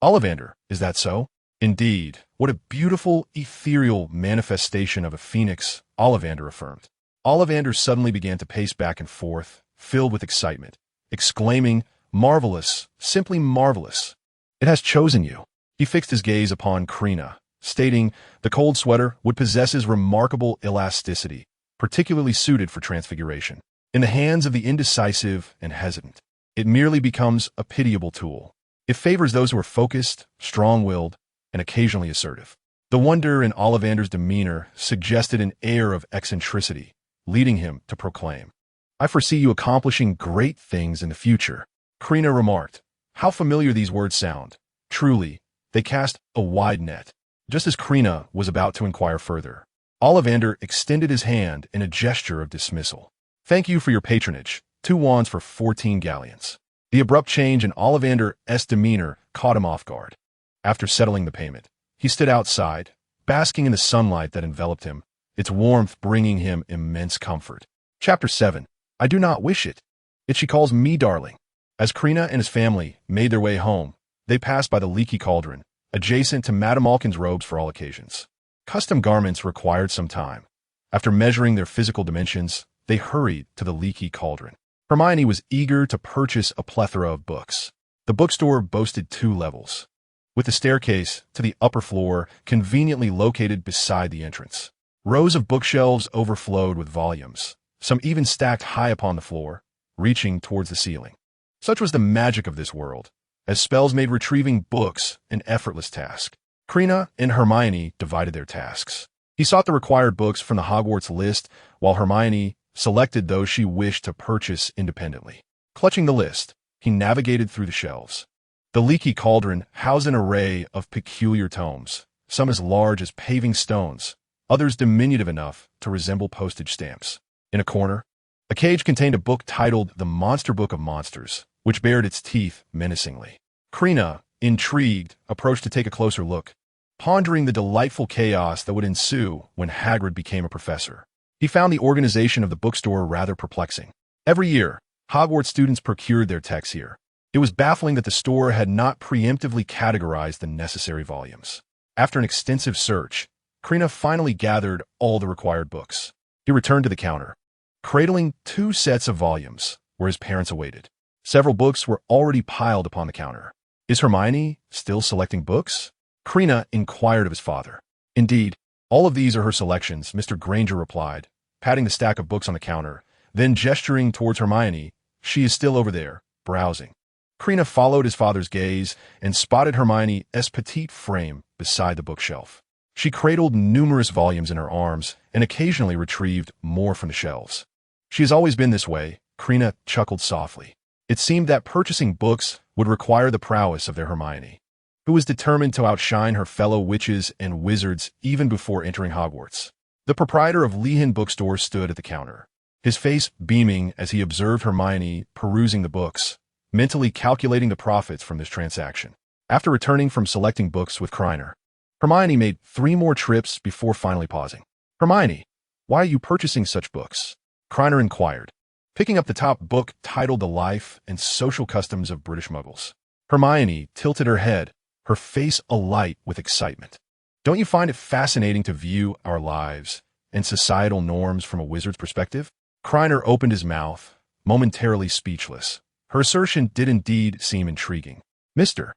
Ollivander, is that so? Indeed, what a beautiful, ethereal manifestation of a phoenix, Ollivander affirmed. Ollivander suddenly began to pace back and forth, filled with excitement, exclaiming, marvelous, simply marvelous. It has chosen you. He fixed his gaze upon Krena, stating the cold sweater would possess his remarkable elasticity, particularly suited for transfiguration. In the hands of the indecisive and hesitant, it merely becomes a pitiable tool. It favors those who are focused, strong-willed, and occasionally assertive. The wonder in Ollivander's demeanor suggested an air of eccentricity, leading him to proclaim, I foresee you accomplishing great things in the future. Krena remarked, how familiar these words sound. Truly, they cast a wide net. Just as Krena was about to inquire further, Ollivander extended his hand in a gesture of dismissal. Thank you for your patronage. 2 wands for 14 galleons. The abrupt change in Ollivander's demeanor caught him off guard. After settling the payment, he stood outside, basking in the sunlight that enveloped him, its warmth bringing him immense comfort. Chapter 7. I do not wish it. Yet she calls me darling. As Krena and his family made their way home, they passed by the leaky cauldron, adjacent to Madame Malkin's robes for all occasions. Custom garments required some time. After measuring their physical dimensions, they hurried to the leaky cauldron. Hermione was eager to purchase a plethora of books. The bookstore boasted 2 levels, with the staircase to the upper floor conveniently located beside the entrance. Rows of bookshelves overflowed with volumes, some even stacked high upon the floor, reaching towards the ceiling. Such was the magic of this world, as spells made retrieving books an effortless task. Krena and Hermione divided their tasks. He sought the required books from the Hogwarts list, while Hermione selected those she wished to purchase independently. Clutching the list, he navigated through the shelves. The leaky cauldron housed an array of peculiar tomes, some as large as paving stones, others diminutive enough to resemble postage stamps. In a corner, a cage contained a book titled The Monster Book of Monsters, which bared its teeth menacingly. Krena, intrigued, approached to take a closer look, pondering the delightful chaos that would ensue when Hagrid became a professor. He found the organization of the bookstore rather perplexing. Every year, Hogwarts students procured their texts here. It was baffling that the store had not preemptively categorized the necessary volumes. After an extensive search, Krena finally gathered all the required books. He returned to the counter, cradling 2 sets of volumes, where his parents awaited. Several books were already piled upon the counter. Is Hermione still selecting books? Krena inquired of his father. Indeed, all of these are her selections, Mr. Granger replied, patting the stack of books on the counter, then gesturing towards Hermione. She is still over there, browsing. Krena followed his father's gaze and spotted Hermione's petite frame beside the bookshelf. She cradled numerous volumes in her arms and occasionally retrieved more from the shelves. She has always been this way, Krena chuckled softly. It seemed that purchasing books would require the prowess of their Hermione, who was determined to outshine her fellow witches and wizards even before entering Hogwarts. The proprietor of Lehan Bookstore stood at the counter, his face beaming as he observed Hermione perusing the books, mentally calculating the profits from this transaction. After returning from selecting books with Krena, Hermione made 3 more trips before finally pausing. Hermione, why are you purchasing such books? Krena inquired, picking up the top book titled The Life and Social Customs of British Muggles. Hermione tilted her head, her face alight with excitement. Don't you find it fascinating to view our lives and societal norms from a wizard's perspective? Krena opened his mouth, momentarily speechless. Her assertion did indeed seem intriguing. Mr.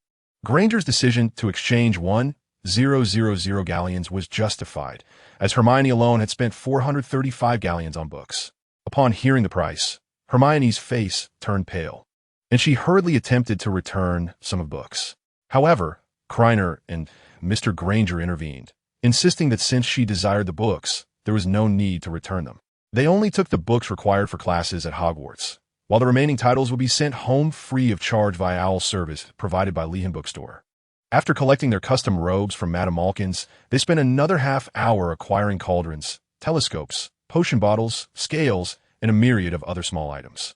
Granger's decision to exchange 1,000 galleons was justified, as Hermione alone had spent 435 galleons on books. Upon hearing the price, Hermione's face turned pale, and she hurriedly attempted to return some of the books. However, Krena and Mr. Granger intervened, insisting that since she desired the books, there was no need to return them. They only took the books required for classes at Hogwarts, while the remaining titles would be sent home free of charge via owl service provided by Lehan Bookstore. After collecting their custom robes from Madame Malkin's, they spent another half-hour acquiring cauldrons, telescopes, potion bottles, scales, and a myriad of other small items.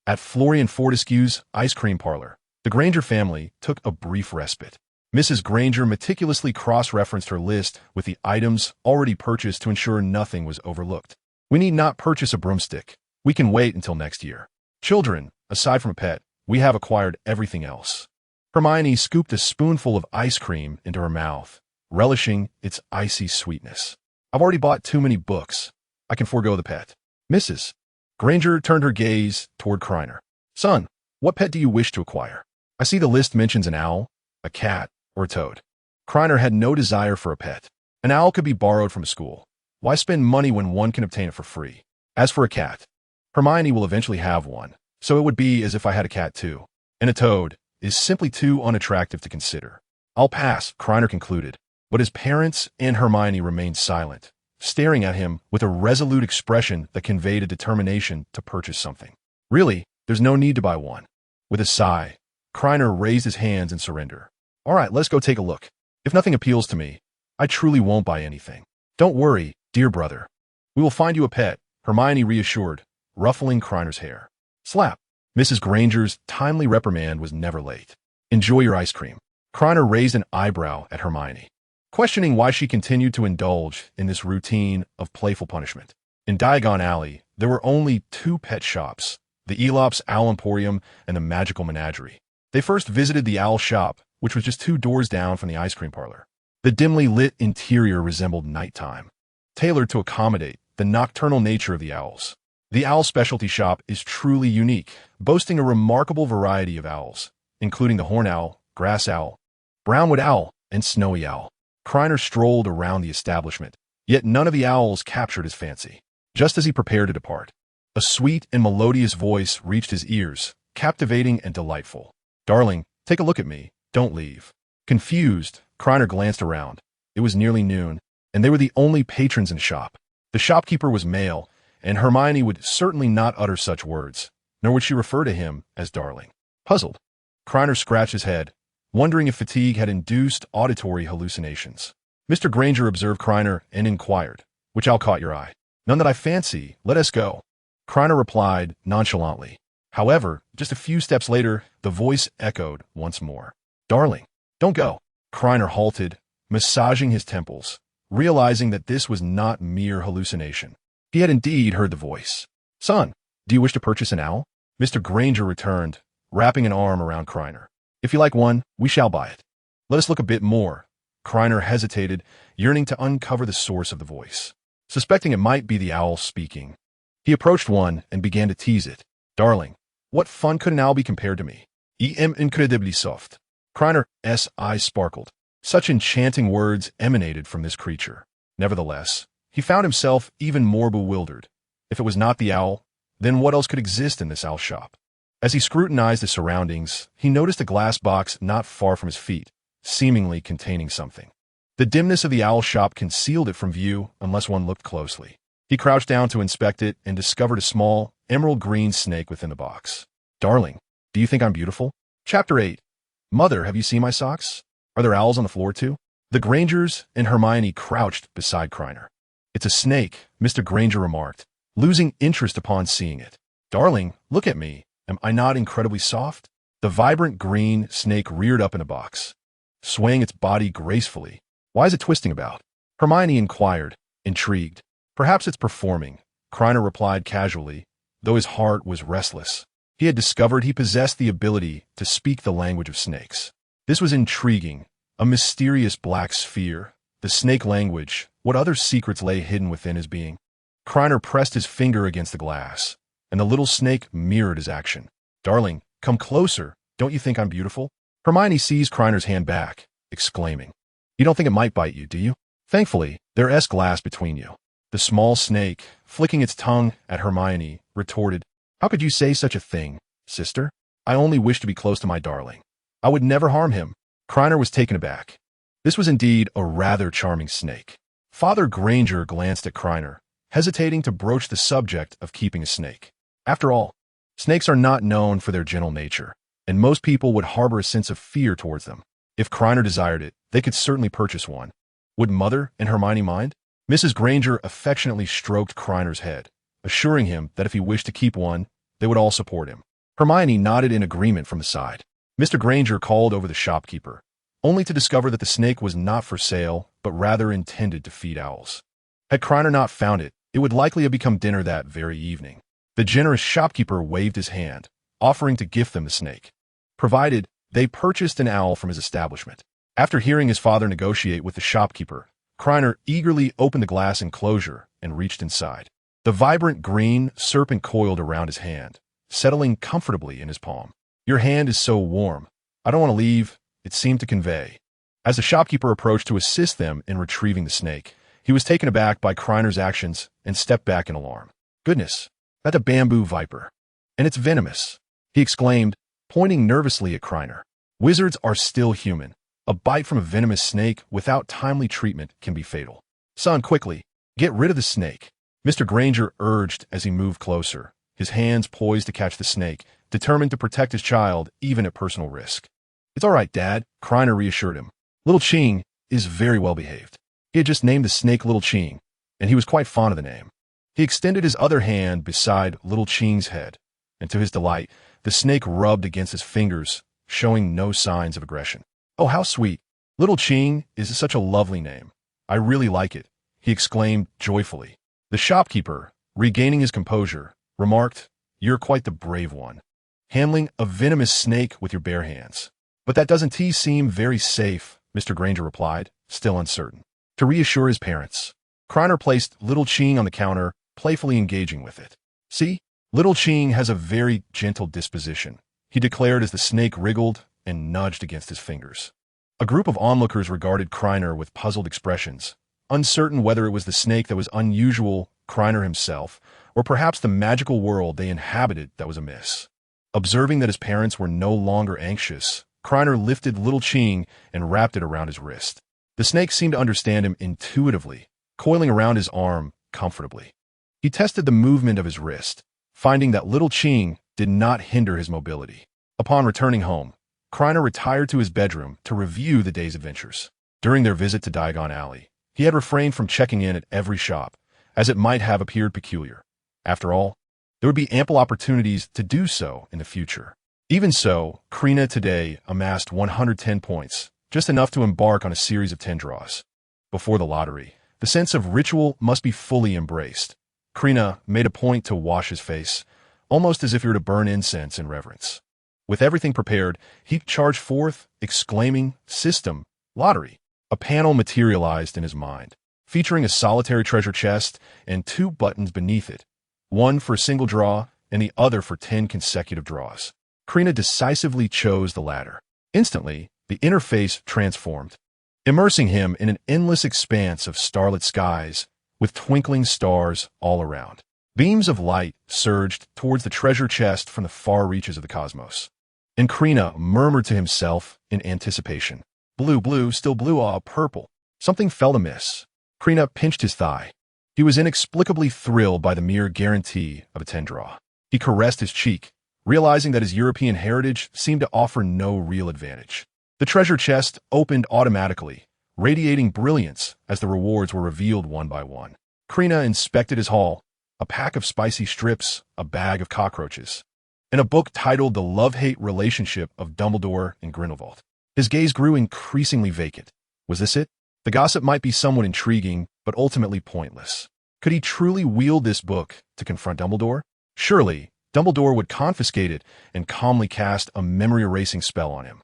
At Florian Fortescue's ice cream parlor, the Granger family took a brief respite. Mrs. Granger meticulously cross-referenced her list with the items already purchased to ensure nothing was overlooked. We need not purchase a broomstick. We can wait until next year. Children, aside from a pet, we have acquired everything else. Hermione scooped a spoonful of ice cream into her mouth, relishing its icy sweetness. I've already bought too many books. I can forego the pet. Mrs. Granger turned her gaze toward Krena. Son, what pet do you wish to acquire? I see the list mentions an owl, a cat, or a toad. Krena had no desire for a pet. An owl could be borrowed from a school. Why spend money when one can obtain it for free? As for a cat, Hermione will eventually have one, so it would be as if I had a cat too. And a toad is simply too unattractive to consider. I'll pass, Krena concluded, but his parents and Hermione remained silent, staring at him with a resolute expression that conveyed a determination to purchase something. Really, there's no need to buy one. With a sigh, Krena raised his hands in surrender. All right, let's go take a look. If nothing appeals to me, I truly won't buy anything. Don't worry, dear brother. We will find you a pet, Hermione reassured, ruffling Krener's hair. Slap. Mrs. Granger's timely reprimand was never late. Enjoy your ice cream. Krena raised an eyebrow at Hermione, questioning why she continued to indulge in this routine of playful punishment. In Diagon Alley, there were only 2 pet shops, the Elop's Owl Emporium and the Magical Menagerie. They first visited the owl shop, which was just 2 doors down from the ice cream parlor. The dimly lit interior resembled nighttime, tailored to accommodate the nocturnal nature of the owls. The owl specialty shop is truly unique, boasting a remarkable variety of owls, including the horn owl, grass owl, brownwood owl, and snowy owl. Krena strolled around the establishment, yet none of the owls captured his fancy. Just as he prepared to depart, a sweet and melodious voice reached his ears, captivating and delightful. Darling, take a look at me. Don't leave. Confused, Krena glanced around. It was nearly noon, and they were the only patrons in the shop. The shopkeeper was male, and Hermione would certainly not utter such words, nor would she refer to him as darling. Puzzled, Krena scratched his head, wondering if fatigue had induced auditory hallucinations. Mr. Granger observed Krena and inquired, "Which owl caught your eye?" "None that I fancy. Let us go." Krena replied nonchalantly. However, just a few steps later, the voice echoed once more. "Darling, don't go." Krena halted, massaging his temples, realizing that this was not mere hallucination. He had indeed heard the voice. "Son, do you wish to purchase an owl?" Mr. Granger returned, wrapping an arm around Krena. "If you like one, we shall buy it." "Let us look a bit more." Krena hesitated, yearning to uncover the source of the voice. Suspecting it might be the owl speaking, he approached one and began to tease it. "Darling, what fun could an owl be compared to me? I am incredibly soft." Krener's eyes sparkled. Such enchanting words emanated from this creature. Nevertheless, he found himself even more bewildered. If it was not the owl, then what else could exist in this owl shop? As he scrutinized his surroundings, he noticed a glass box not far from his feet, seemingly containing something. The dimness of the owl shop concealed it from view unless one looked closely. He crouched down to inspect it and discovered a small, emerald green snake within the box. "Darling, do you think I'm beautiful?" Chapter 8. Mother, have you seen my socks? Are there owls on the floor too? The Grangers and Hermione crouched beside Krena. "It's a snake," Mr. Granger remarked, losing interest upon seeing it. "Darling, look at me. Am I not incredibly soft?" The vibrant green snake reared up in a box, swaying its body gracefully. "Why is it twisting about?" Hermione inquired, intrigued. "Perhaps it's performing," Krena replied casually, though his heart was restless. He had discovered he possessed the ability to speak the language of snakes. This was intriguing, a mysterious black sphere, the snake language. What other secrets lay hidden within his being? Krena pressed his finger against the glass, and the little snake mirrored his action. "Darling, come closer. Don't you think I'm beautiful?" Hermione seized Krener's hand back, exclaiming, "You don't think it might bite you, do you?" Thankfully, there is glass between you. The small snake, flicking its tongue at Hermione, retorted, "How could you say such a thing, sister? I only wish to be close to my darling. I would never harm him." Krena was taken aback. This was indeed a rather charming snake. Father Granger glanced at Krena, hesitating to broach the subject of keeping a snake. After all, snakes are not known for their gentle nature, and most people would harbor a sense of fear towards them. If Krena desired it, they could certainly purchase one. Would Mother and Hermione mind? Mrs. Granger affectionately stroked Krener's head, assuring him that if he wished to keep one, they would all support him. Hermione nodded in agreement from the side. Mr. Granger called over the shopkeeper, only to discover that the snake was not for sale, but rather intended to feed owls. Had Krener not found it, it would likely have become dinner that very evening. The generous shopkeeper waved his hand, offering to gift them the snake, provided they purchased an owl from his establishment. After hearing his father negotiate with the shopkeeper, Krener eagerly opened the glass enclosure and reached inside. The vibrant green serpent coiled around his hand, settling comfortably in his palm. "Your hand is so warm. I don't want to leave," it seemed to convey. As the shopkeeper approached to assist them in retrieving the snake, he was taken aback by Krener's actions and stepped back in alarm. "Goodness, that's a bamboo viper. And it's venomous," he exclaimed, pointing nervously at Krener. "Wizards are still human. A bite from a venomous snake without timely treatment can be fatal. Son, quickly, get rid of the snake," Mr. Granger urged as he moved closer, his hands poised to catch the snake, determined to protect his child even at personal risk. "It's all right, Dad," Krener reassured him. "Little Ching is very well behaved." He had just named the snake Little Ching, and he was quite fond of the name. He extended his other hand beside Little Ching's head, and to his delight, the snake rubbed against his fingers, showing no signs of aggression. "Oh, how sweet. Little Ching is such a lovely name. I really like it," he exclaimed joyfully. The shopkeeper, regaining his composure, remarked, "You're quite the brave one, handling a venomous snake with your bare hands." "But that doesn't seem very safe," Mr. Granger replied, still uncertain. To reassure his parents, Krener placed Little Ching on the counter, playfully engaging with it. "See, Little Ching has a very gentle disposition," he declared as the snake wriggled and nudged against his fingers. A group of onlookers regarded Krener with puzzled expressions, uncertain whether it was the snake that was unusual, Krener himself, or perhaps the magical world they inhabited that was amiss. Observing that his parents were no longer anxious, Krener lifted Little Ching and wrapped it around his wrist. The snake seemed to understand him intuitively, coiling around his arm comfortably. He tested the movement of his wrist, finding that Little Ching did not hinder his mobility. Upon returning home, Krener retired to his bedroom to review the day's adventures. During their visit to Diagon Alley, he had refrained from checking in at every shop, as it might have appeared peculiar. After all, there would be ample opportunities to do so in the future. Even so, Krena today amassed 110 points, just enough to embark on a series of 10 draws. Before the lottery, the sense of ritual must be fully embraced. Krena made a point to wash his face, almost as if he were to burn incense in reverence. With everything prepared, he charged forth, exclaiming, "System, lottery!" A panel materialized in his mind, featuring a solitary treasure chest and 2 buttons beneath it, one for a single draw and the other for 10 consecutive draws. Krena decisively chose the latter. Instantly, the interface transformed, immersing him in an endless expanse of starlit skies with twinkling stars all around. Beams of light surged towards the treasure chest from the far reaches of the cosmos. And Krena murmured to himself in anticipation. "Blue, blue, still blue, purple." Something felt amiss. Krena pinched his thigh. He was inexplicably thrilled by the mere guarantee of a 10 draw. He caressed his cheek, realizing that his European heritage seemed to offer no real advantage. The treasure chest opened automatically, radiating brilliance as the rewards were revealed one by one. Krena inspected his haul, a pack of spicy strips, a bag of cockroaches, and a book titled The Love-Hate Relationship of Dumbledore and Grindelwald. His gaze grew increasingly vacant. Was this it? The gossip might be somewhat intriguing, but ultimately pointless. Could he truly wield this book to confront Dumbledore? Surely, Dumbledore would confiscate it and calmly cast a memory-erasing spell on him.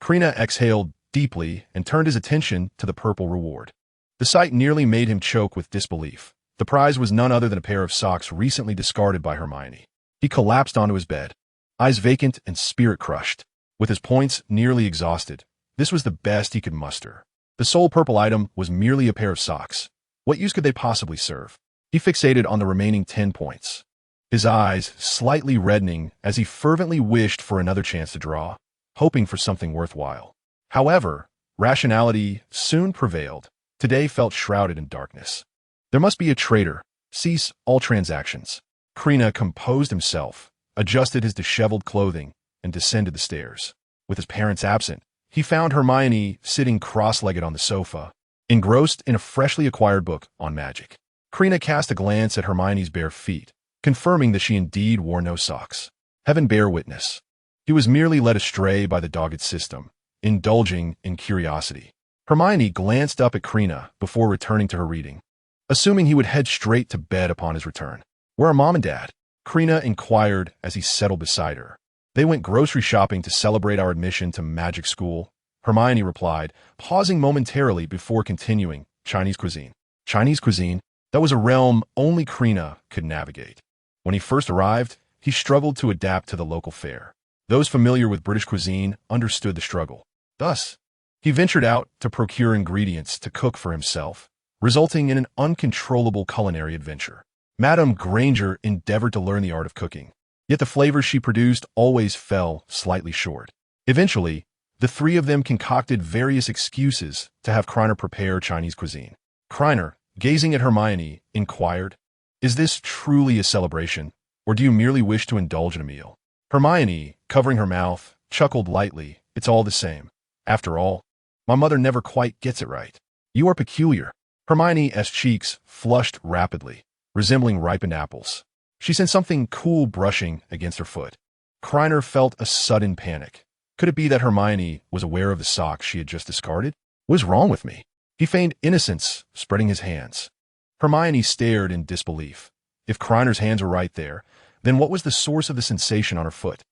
Krena exhaled deeply and turned his attention to the purple reward. The sight nearly made him choke with disbelief. The prize was none other than a pair of socks recently discarded by Hermione. He collapsed onto his bed, eyes vacant and spirit crushed. With his points nearly exhausted, this was the best he could muster. The sole purple item was merely a pair of socks. What use could they possibly serve? He fixated on the remaining 10 points, his eyes slightly reddening as he fervently wished for another chance to draw, hoping for something worthwhile. However, rationality soon prevailed. Today felt shrouded in darkness. There must be a traitor. Cease all transactions. Krena composed himself, adjusted his disheveled clothing, and descended the stairs. With his parents absent, he found Hermione sitting cross-legged on the sofa, engrossed in a freshly acquired book on magic. Krena cast a glance at Hermione's bare feet, confirming that she indeed wore no socks. Heaven bear witness. He was merely led astray by the dogged system, indulging in curiosity. Hermione glanced up at Krena before returning to her reading, assuming he would head straight to bed upon his return. "Where are Mom and Dad?" Krena inquired as he settled beside her. "They went grocery shopping to celebrate our admission to magic school," Hermione replied, pausing momentarily before continuing. "Chinese cuisine." Chinese cuisine? That was a realm only Krena could navigate. When he first arrived, he struggled to adapt to the local fare. Those familiar with British cuisine understood the struggle. Thus, he ventured out to procure ingredients to cook for himself, resulting in an uncontrollable culinary adventure. Madame Granger endeavored to learn the art of cooking, yet the flavors she produced always fell slightly short. Eventually, the three of them concocted various excuses to have Krena prepare Chinese cuisine. Krena, gazing at Hermione, inquired, "Is this truly a celebration, or do you merely wish to indulge in a meal?" Hermione, covering her mouth, chuckled lightly. "It's all the same. After all, my mother never quite gets it right." "You are peculiar." Hermione's cheeks flushed rapidly, resembling ripened apples. She sensed something cool brushing against her foot. Krena felt a sudden panic. Could it be that Hermione was aware of the socks she had just discarded? "What is wrong with me?" He feigned innocence, spreading his hands. Hermione stared in disbelief. If Krener's hands were right there, then what was the source of the sensation on her foot?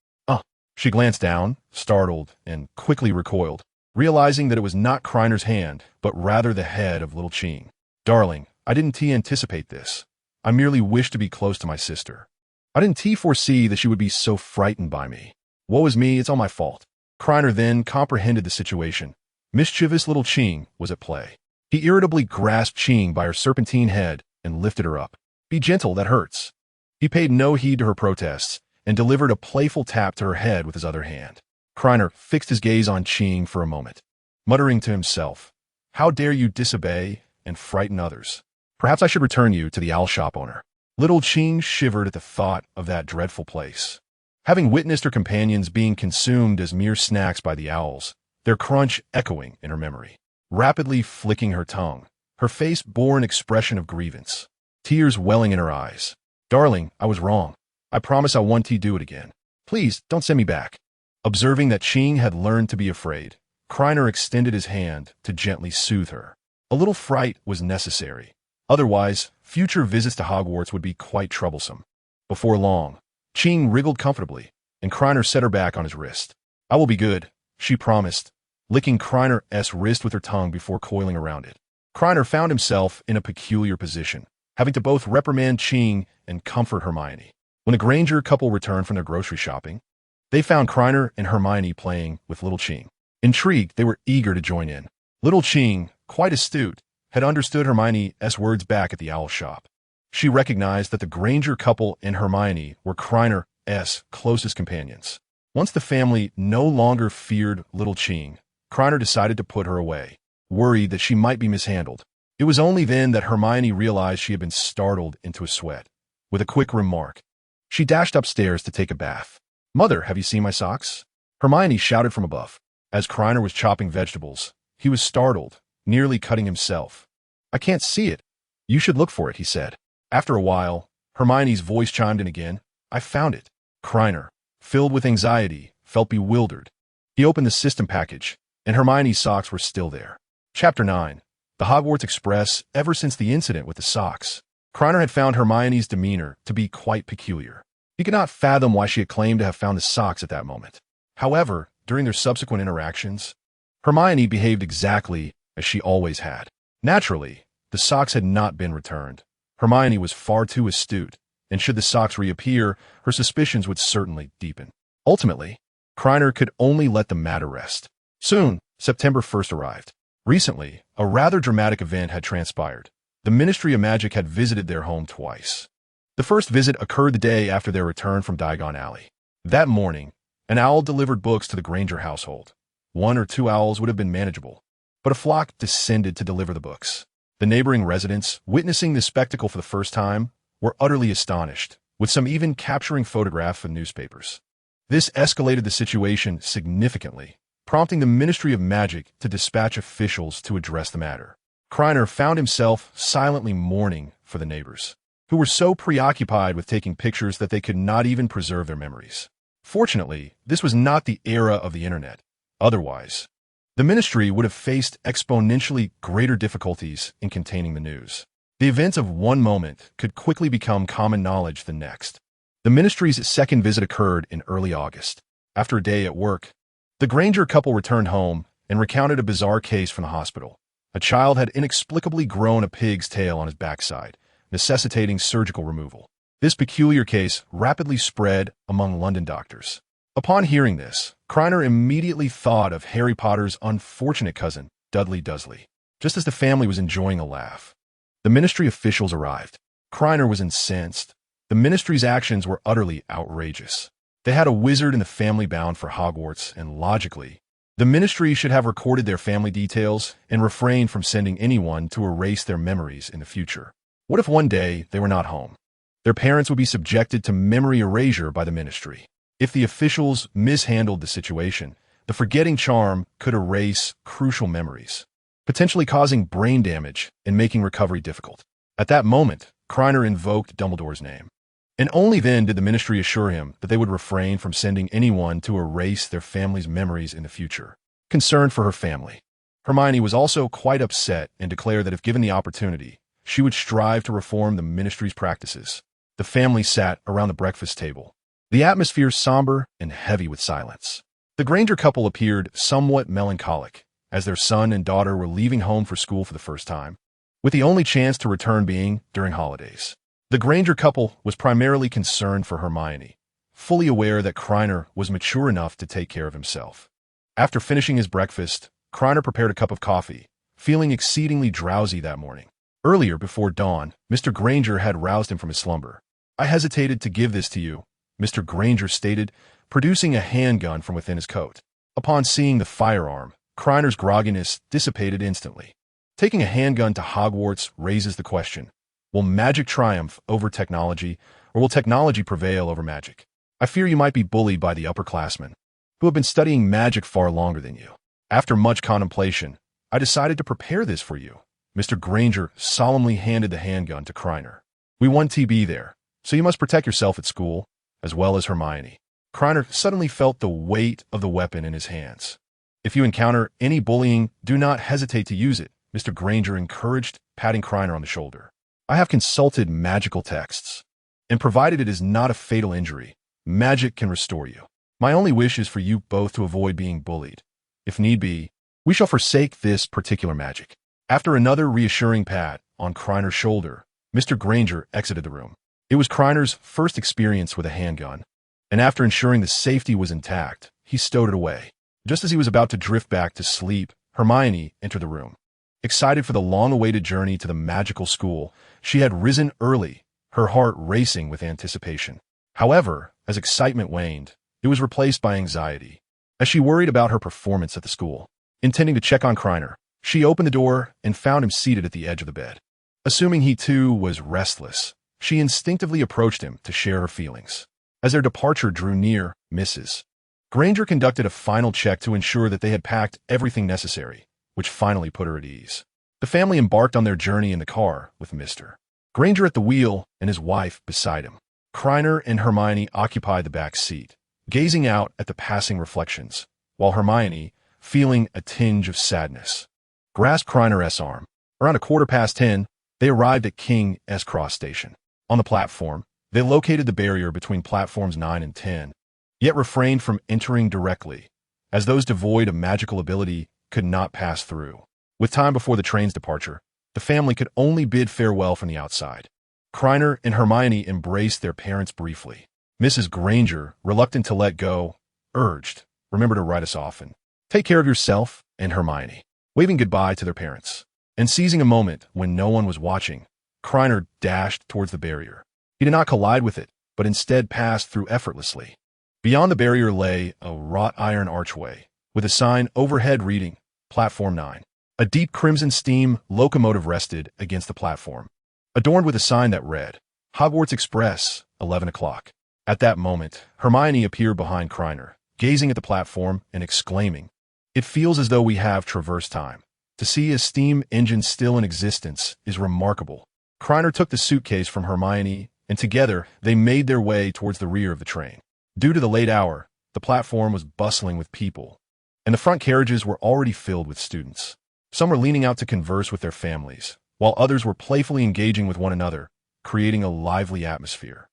She glanced down, startled, and quickly recoiled, realizing that it was not Krener's hand, but rather the head of little Ching. "Darling, I didn't anticipate this. I merely wished to be close to my sister. I didn't foresee that she would be so frightened by me. Woe is me, it's all my fault." Krener then comprehended the situation. Mischievous little Ching was at play. He irritably grasped Ching by her serpentine head and lifted her up. "Be gentle, that hurts." He paid no heed to her protests and delivered a playful tap to her head with his other hand. Krener fixed his gaze on Ching for a moment, muttering to himself, "How dare you disobey and frighten others? Perhaps I should return you to the owl shop owner." Little Ching shivered at the thought of that dreadful place. Having witnessed her companions being consumed as mere snacks by the owls, their crunch echoing in her memory. Rapidly flicking her tongue, her face bore an expression of grievance, tears welling in her eyes. "Darling, I was wrong. I promise I won't do it again. Please, don't send me back." Observing that Ching had learned to be afraid, Krener extended his hand to gently soothe her. A little fright was necessary. Otherwise, future visits to Hogwarts would be quite troublesome. Before long, Ching wriggled comfortably, and Krener set her back on his wrist. "I will be good," she promised, licking Krener's wrist with her tongue before coiling around it. Krener found himself in a peculiar position, having to both reprimand Ching and comfort Hermione. When the Granger couple returned from their grocery shopping, they found Krener and Hermione playing with little Ching. Intrigued, they were eager to join in. Little Ching, quite astute, had understood Hermione's words back at the owl shop. She recognized that the Granger couple and Hermione were Krener's closest companions. Once the family no longer feared little Ching, Krener decided to put her away, worried that she might be mishandled. It was only then that Hermione realized she had been startled into a sweat. With a quick remark, she dashed upstairs to take a bath. "Mother, have you seen my socks?" Hermione shouted from above. As Krener was chopping vegetables, he was startled, nearly cutting himself. "I can't see it." "You should look for it," he said. After a while, Hermione's voice chimed in again. "I found it." Krener, filled with anxiety, felt bewildered. He opened the system package, and Hermione's socks were still there. Chapter 9. The Hogwarts Express. Ever since the incident with the socks, Krener had found Hermione's demeanor to be quite peculiar. He could not fathom why she had claimed to have found the socks at that moment. However, during their subsequent interactions, Hermione behaved exactly as she always had. Naturally, the socks had not been returned. Hermione was far too astute, and should the socks reappear, her suspicions would certainly deepen. Ultimately, Krener could only let the matter rest. Soon, September 1st arrived. Recently, a rather dramatic event had transpired. The Ministry of Magic had visited their home twice. The first visit occurred the day after their return from Diagon Alley. That morning, an owl delivered books to the Granger household. 1 or 2 owls would have been manageable, but a flock descended to deliver the books. The neighboring residents, witnessing the spectacle for the first time, were utterly astonished, with some even capturing photographs from newspapers. This escalated the situation significantly, prompting the Ministry of Magic to dispatch officials to address the matter. Krena found himself silently mourning for the neighbors, who were so preoccupied with taking pictures that they could not even preserve their memories. Fortunately, this was not the era of the internet. Otherwise, the ministry would have faced exponentially greater difficulties in containing the news. The events of one moment could quickly become common knowledge the next. The ministry's second visit occurred in early August. After a day at work, the Granger couple returned home and recounted a bizarre case from the hospital. A child had inexplicably grown a pig's tail on his backside, necessitating surgical removal. This peculiar case rapidly spread among London doctors. Upon hearing this, Krena immediately thought of Harry Potter's unfortunate cousin, Dudley Dursley. Just as the family was enjoying a laugh, the ministry officials arrived. Krena was incensed. The ministry's actions were utterly outrageous. They had a wizard in the family bound for Hogwarts, and logically, the ministry should have recorded their family details and refrained from sending anyone to erase their memories in the future. What if one day they were not home? Their parents would be subjected to memory erasure by the ministry. If the officials mishandled the situation, the forgetting charm could erase crucial memories, potentially causing brain damage and making recovery difficult. At that moment, Krena invoked Dumbledore's name. And only then did the ministry assure him that they would refrain from sending anyone to erase their family's memories in the future. Concerned for her family, Hermione was also quite upset and declared that if given the opportunity, she would strive to reform the ministry's practices. The family sat around the breakfast table, the atmosphere somber and heavy with silence. The Granger couple appeared somewhat melancholic, as their son and daughter were leaving home for school for the first time, with the only chance to return being during holidays. The Granger couple was primarily concerned for Hermione, fully aware that Krena was mature enough to take care of himself. After finishing his breakfast, Krena prepared a cup of coffee, feeling exceedingly drowsy that morning. Earlier, before dawn, Mr. Granger had roused him from his slumber. "I hesitated to give this to you," Mr. Granger stated, producing a handgun from within his coat. Upon seeing the firearm, Krener's grogginess dissipated instantly. Taking a handgun to Hogwarts raises the question: will magic triumph over technology, or will technology prevail over magic? I fear you might be bullied by the upperclassmen, who have been studying magic far longer than you. After much contemplation, I decided to prepare this for you. Mr. Granger solemnly handed the handgun to Krena. "We want TB there, so you must protect yourself at school, as well as Hermione." Krena suddenly felt the weight of the weapon in his hands. "If you encounter any bullying, do not hesitate to use it," Mr. Granger encouraged, patting Krena on the shoulder. "I have consulted magical texts, and provided it is not a fatal injury, magic can restore you. My only wish is for you both to avoid being bullied. If need be, we shall forsake this particular magic." After another reassuring pat on Krener's shoulder, Mr. Granger exited the room. It was Krener's first experience with a handgun, and after ensuring the safety was intact, he stowed it away. Just as he was about to drift back to sleep, Hermione entered the room. Excited for the long-awaited journey to the magical school, she had risen early, her heart racing with anticipation. However, as excitement waned, it was replaced by anxiety, as she worried about her performance at the school. Intending to check on Krena, she opened the door and found him seated at the edge of the bed. Assuming he too was restless, she instinctively approached him to share her feelings. As their departure drew near, Mrs. Granger conducted a final check to ensure that they had packed everything necessary, which finally put her at ease. The family embarked on their journey in the car with Mr. Granger at the wheel and his wife beside him. Krena and Hermione occupied the back seat, gazing out at the passing reflections, while Hermione, feeling a tinge of sadness, grasped Krener's arm. Around 10:15, they arrived at King S. Cross Station. On the platform, they located the barrier between platforms 9 and 10, yet refrained from entering directly, as those devoid of magical ability could not pass through. With time before the train's departure, the family could only bid farewell from the outside. Krena and Hermione embraced their parents briefly. Mrs. Granger, reluctant to let go, urged, "Remember to write us often. Take care of yourself and Hermione." Waving goodbye to their parents, and seizing a moment when no one was watching, Krena dashed towards the barrier. He did not collide with it, but instead passed through effortlessly. Beyond the barrier lay a wrought iron archway, with a sign overhead reading, Platform 9. A deep crimson steam locomotive rested against the platform, adorned with a sign that read, Hogwarts Express, 11 o'clock. At that moment, Hermione appeared behind Krena, gazing at the platform and exclaiming, It feels as though we have traversed time. To see a steam engine still in existence is remarkable. Krena took the suitcase from Hermione, and together they made their way towards the rear of the train. Due to the late hour, the platform was bustling with people, and the front carriages were already filled with students. Some were leaning out to converse with their families, while others were playfully engaging with one another, creating a lively atmosphere.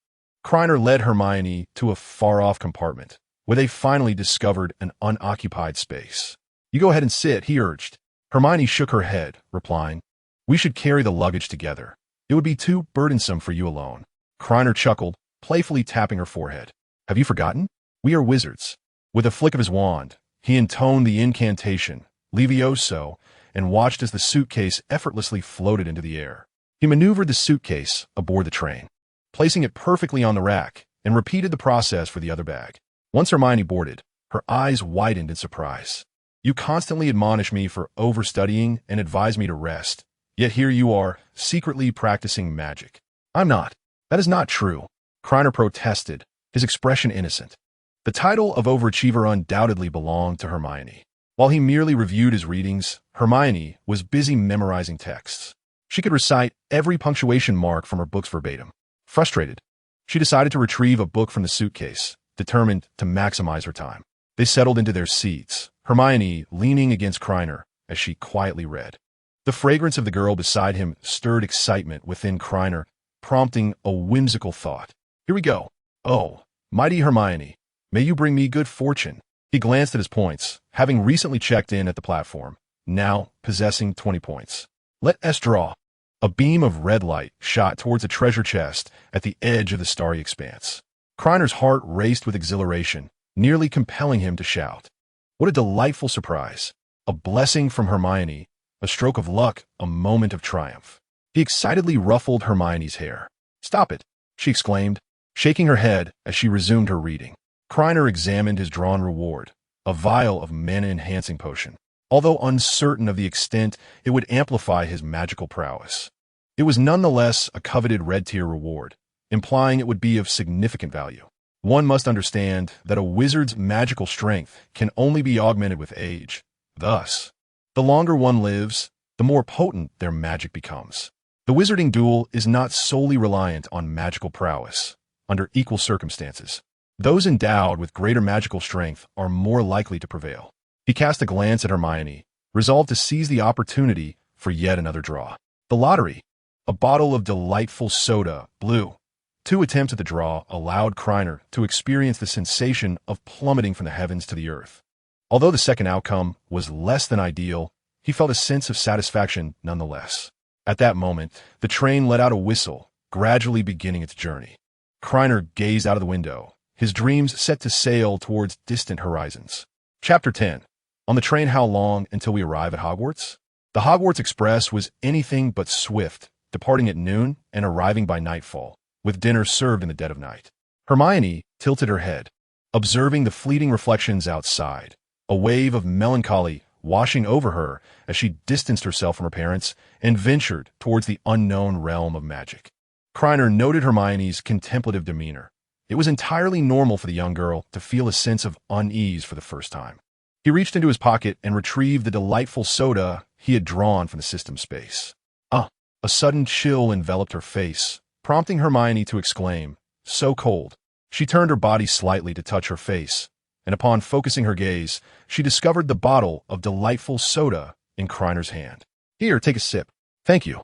Krena led Hermione to a far-off compartment, where they finally discovered an unoccupied space. "You go ahead and sit," he urged. Hermione shook her head, replying, "We should carry the luggage together. It would be too burdensome for you alone." Krena chuckled, playfully tapping her forehead. "Have you forgotten? We are wizards." With a flick of his wand, he intoned the incantation, Levioso, and watched as the suitcase effortlessly floated into the air. He maneuvered the suitcase aboard the train, placing it perfectly on the rack, and repeated the process for the other bag. Once Hermione boarded, her eyes widened in surprise. "You constantly admonish me for overstudying and advise me to rest, yet here you are, secretly practicing magic." "I'm not. That is not true," Krena protested, his expression innocent. The title of overachiever undoubtedly belonged to Hermione. While he merely reviewed his readings, Hermione was busy memorizing texts. She could recite every punctuation mark from her books verbatim. Frustrated, she decided to retrieve a book from the suitcase, determined to maximize her time. They settled into their seats, Hermione leaning against Krena as she quietly read. The fragrance of the girl beside him stirred excitement within Krena, prompting a whimsical thought. "Here we go. Oh, mighty Hermione, may you bring me good fortune." He glanced at his points, having recently checked in at the platform, now possessing 20 points. "Let us draw." A beam of red light shot towards a treasure chest at the edge of the starry expanse. Krener's heart raced with exhilaration, nearly compelling him to shout. What a delightful surprise. A blessing from Hermione, a stroke of luck, a moment of triumph. He excitedly ruffled Hermione's hair. "Stop it," she exclaimed, shaking her head as she resumed her reading. Krena examined his drawn reward, a vial of mana-enhancing potion. Although uncertain of the extent it would amplify his magical prowess, it was nonetheless a coveted red-tier reward, implying it would be of significant value. One must understand that a wizard's magical strength can only be augmented with age. Thus, the longer one lives, the more potent their magic becomes. The wizarding duel is not solely reliant on magical prowess. Under equal circumstances, those endowed with greater magical strength are more likely to prevail. He cast a glance at Hermione, resolved to seize the opportunity for yet another draw. The lottery. A bottle of delightful soda, blue. 2 attempts at the draw allowed Krena to experience the sensation of plummeting from the heavens to the earth. Although the second outcome was less than ideal, he felt a sense of satisfaction nonetheless. At that moment, the train let out a whistle, gradually beginning its journey. Krena gazed out of the window, his dreams set to sail towards distant horizons. Chapter 10. On the train, how long until we arrive at Hogwarts? The Hogwarts Express was anything but swift, departing at noon and arriving by nightfall, with dinner served in the dead of night. Hermione tilted her head, observing the fleeting reflections outside, a wave of melancholy washing over her as she distanced herself from her parents and ventured towards the unknown realm of magic. Krena noted Hermione's contemplative demeanor. It was entirely normal for the young girl to feel a sense of unease for the first time. He reached into his pocket and retrieved the delightful soda he had drawn from the system space. A sudden chill enveloped her face, prompting Hermione to exclaim, "So cold." She turned her body slightly to touch her face, and upon focusing her gaze, she discovered the bottle of delightful soda in Krener's hand. "Here, take a sip." "Thank you."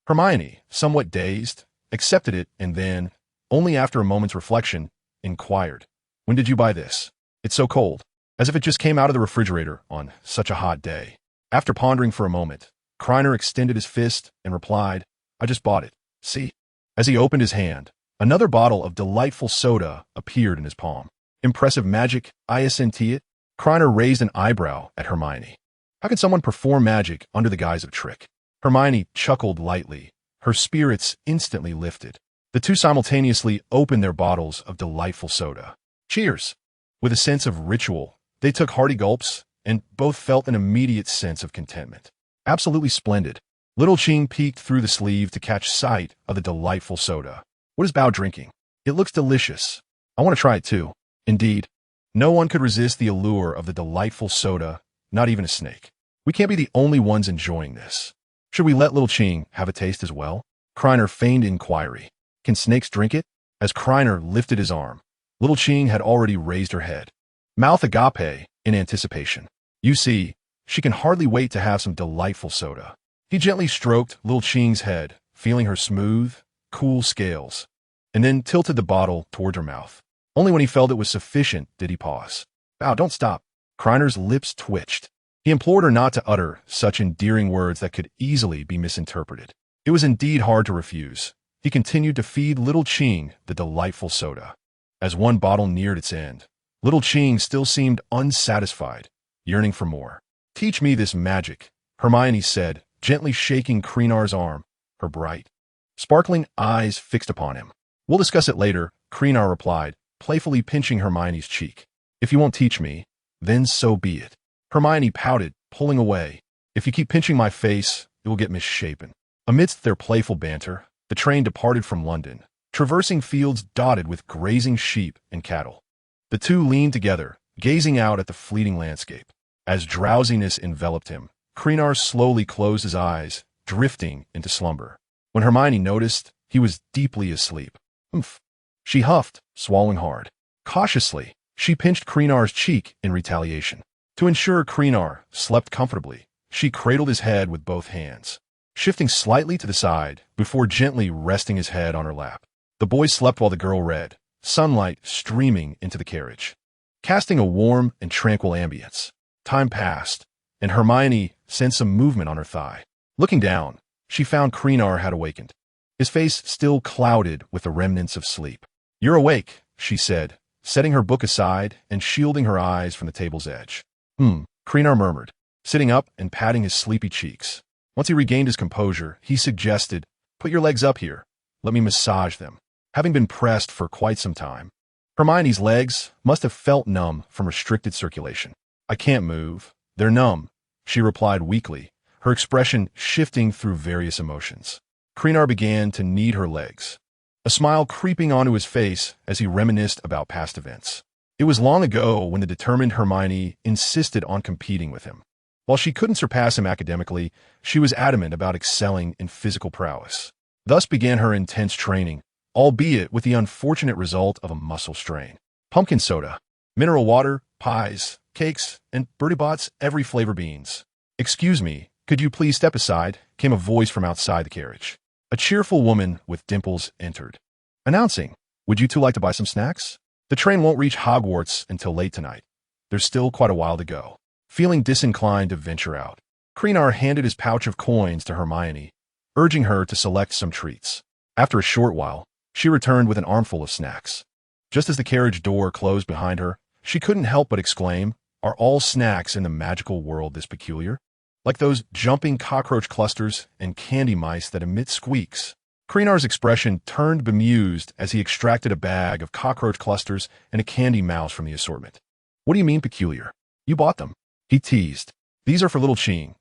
Hermione, somewhat dazed, accepted it and then, only after a moment's reflection, inquired, "When did you buy this? It's so cold," as if it just came out of the refrigerator on such a hot day. After pondering for a moment, Krena extended his fist and replied, "I just bought it. See?" As he opened his hand, another bottle of delightful soda appeared in his palm. "Impressive magic, I senti it." Krena raised an eyebrow at Hermione. How can someone perform magic under the guise of trick? Hermione chuckled lightly, her spirits instantly lifted. The two simultaneously opened their bottles of delightful soda. "Cheers!" With a sense of ritual, they took hearty gulps, and both felt an immediate sense of contentment. "Absolutely splendid." Little Ching peeked through the sleeve to catch sight of the delightful soda. "What is Bao drinking? It looks delicious. I want to try it too." Indeed, no one could resist the allure of the delightful soda, not even a snake. We can't be the only ones enjoying this. Should we let little Ching have a taste as well? Krena feigned inquiry. Can snakes drink it? As Krena lifted his arm, little Ching had already raised her head, mouth agape in anticipation. You see, she can hardly wait to have some delightful soda. He gently stroked little Ching's head, feeling her smooth, cool scales, and then tilted the bottle toward her mouth. Only when he felt it was sufficient did he pause. Ow, don't stop. Krener's lips twitched. He implored her not to utter such endearing words that could easily be misinterpreted. It was indeed hard to refuse. He continued to feed little Ching the delightful soda. As one bottle neared its end, little Ching still seemed unsatisfied, yearning for more. Teach me this magic, Hermione said, gently shaking Krener's arm, her bright, sparkling eyes fixed upon him. We'll discuss it later, Krena replied, playfully pinching Hermione's cheek. If you won't teach me, then so be it. Hermione pouted, pulling away. If you keep pinching my face, it will get misshapen. Amidst their playful banter, the train departed from London, traversing fields dotted with grazing sheep and cattle. The two leaned together, gazing out at the fleeting landscape. As drowsiness enveloped him, Krena slowly closed his eyes, drifting into slumber. When Hermione noticed, he was deeply asleep. Oomph. She huffed, swallowing hard. Cautiously, she pinched Krener's cheek in retaliation. To ensure Krena slept comfortably, she cradled his head with both hands, shifting slightly to the side before gently resting his head on her lap. The boy slept while the girl read, sunlight streaming into the carriage, casting a warm and tranquil ambience. Time passed, and Hermione sensed some movement on her thigh. Looking down, she found Krena had awakened, his face still clouded with the remnants of sleep. You're awake, she said, setting her book aside and shielding her eyes from the table's edge. Krena murmured, sitting up and patting his sleepy cheeks. Once he regained his composure, he suggested, put your legs up here. Let me massage them. Having been pressed for quite some time, Hermione's legs must have felt numb from restricted circulation. I can't move. They're numb, she replied weakly, her expression shifting through various emotions. Krena began to knead her legs, a smile creeping onto his face as he reminisced about past events. It was long ago when the determined Hermione insisted on competing with him. While she couldn't surpass him academically, she was adamant about excelling in physical prowess. Thus began her intense training, albeit with the unfortunate result of a muscle strain. Pumpkin soda, mineral water, pies, cakes, and Bertie Bott's every flavor beans. Excuse me, could you please step aside? Came a voice from outside the carriage. A cheerful woman with dimples entered, announcing, would you two like to buy some snacks? The train won't reach Hogwarts until late tonight. There's still quite a while to go. Feeling disinclined to venture out, Krena handed his pouch of coins to Hermione, urging her to select some treats. After a short while, she returned with an armful of snacks. Just as the carriage door closed behind her, she couldn't help but exclaim, are all snacks in the magical world this peculiar? Like those jumping cockroach clusters and candy mice that emit squeaks. Krener's expression turned bemused as he extracted a bag of cockroach clusters and a candy mouse from the assortment. What do you mean peculiar? You bought them. He teased. These are for little Ching.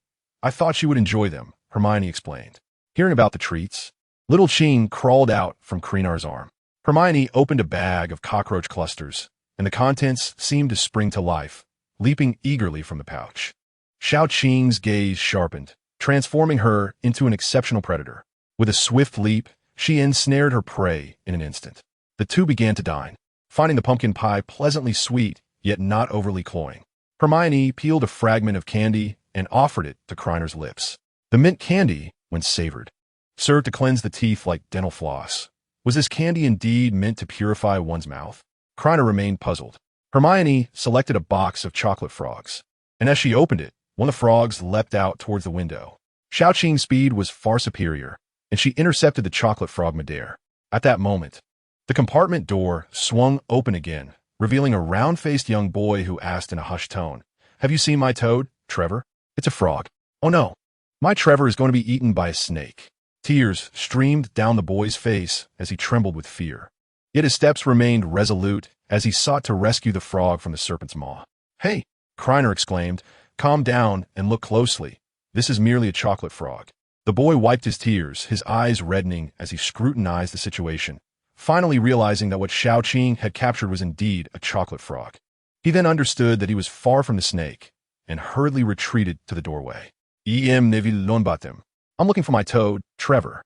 I thought she would enjoy them, Hermione explained. Hearing about the treats, little Ching crawled out from Krener's arm. Hermione opened a bag of cockroach clusters, and the contents seemed to spring to life, leaping eagerly from the pouch. Xiao Qing's gaze sharpened, transforming her into an exceptional predator. With a swift leap, she ensnared her prey in an instant. The two began to dine, finding the pumpkin pie pleasantly sweet, yet not overly cloying. Hermione peeled a fragment of candy and offered it to Krener's lips. The mint candy, when savored, served to cleanse the teeth like dental floss. Was this candy indeed meant to purify one's mouth? Krena remained puzzled. Hermione selected a box of chocolate frogs, and as she opened it, one of the frogs leapt out towards the window. Xiao Qing's speed was far superior, and she intercepted the chocolate frog midair. At that moment, the compartment door swung open again, revealing a round-faced young boy who asked in a hushed tone, have you seen my toad, Trevor? It's a frog. Oh no, my Trevor is going to be eaten by a snake. Tears streamed down the boy's face as he trembled with fear. Yet his steps remained resolute as he sought to rescue the frog from the serpent's maw. Hey, Krena exclaimed, calm down and look closely. This is merely a chocolate frog. The boy wiped his tears, his eyes reddening as he scrutinized the situation, finally realizing that what Xiao Qing had captured was indeed a chocolate frog. He then understood that he was far from the snake, and hurriedly retreated to the doorway. Em neville lonbatem. I'm looking for my toad, Trevor.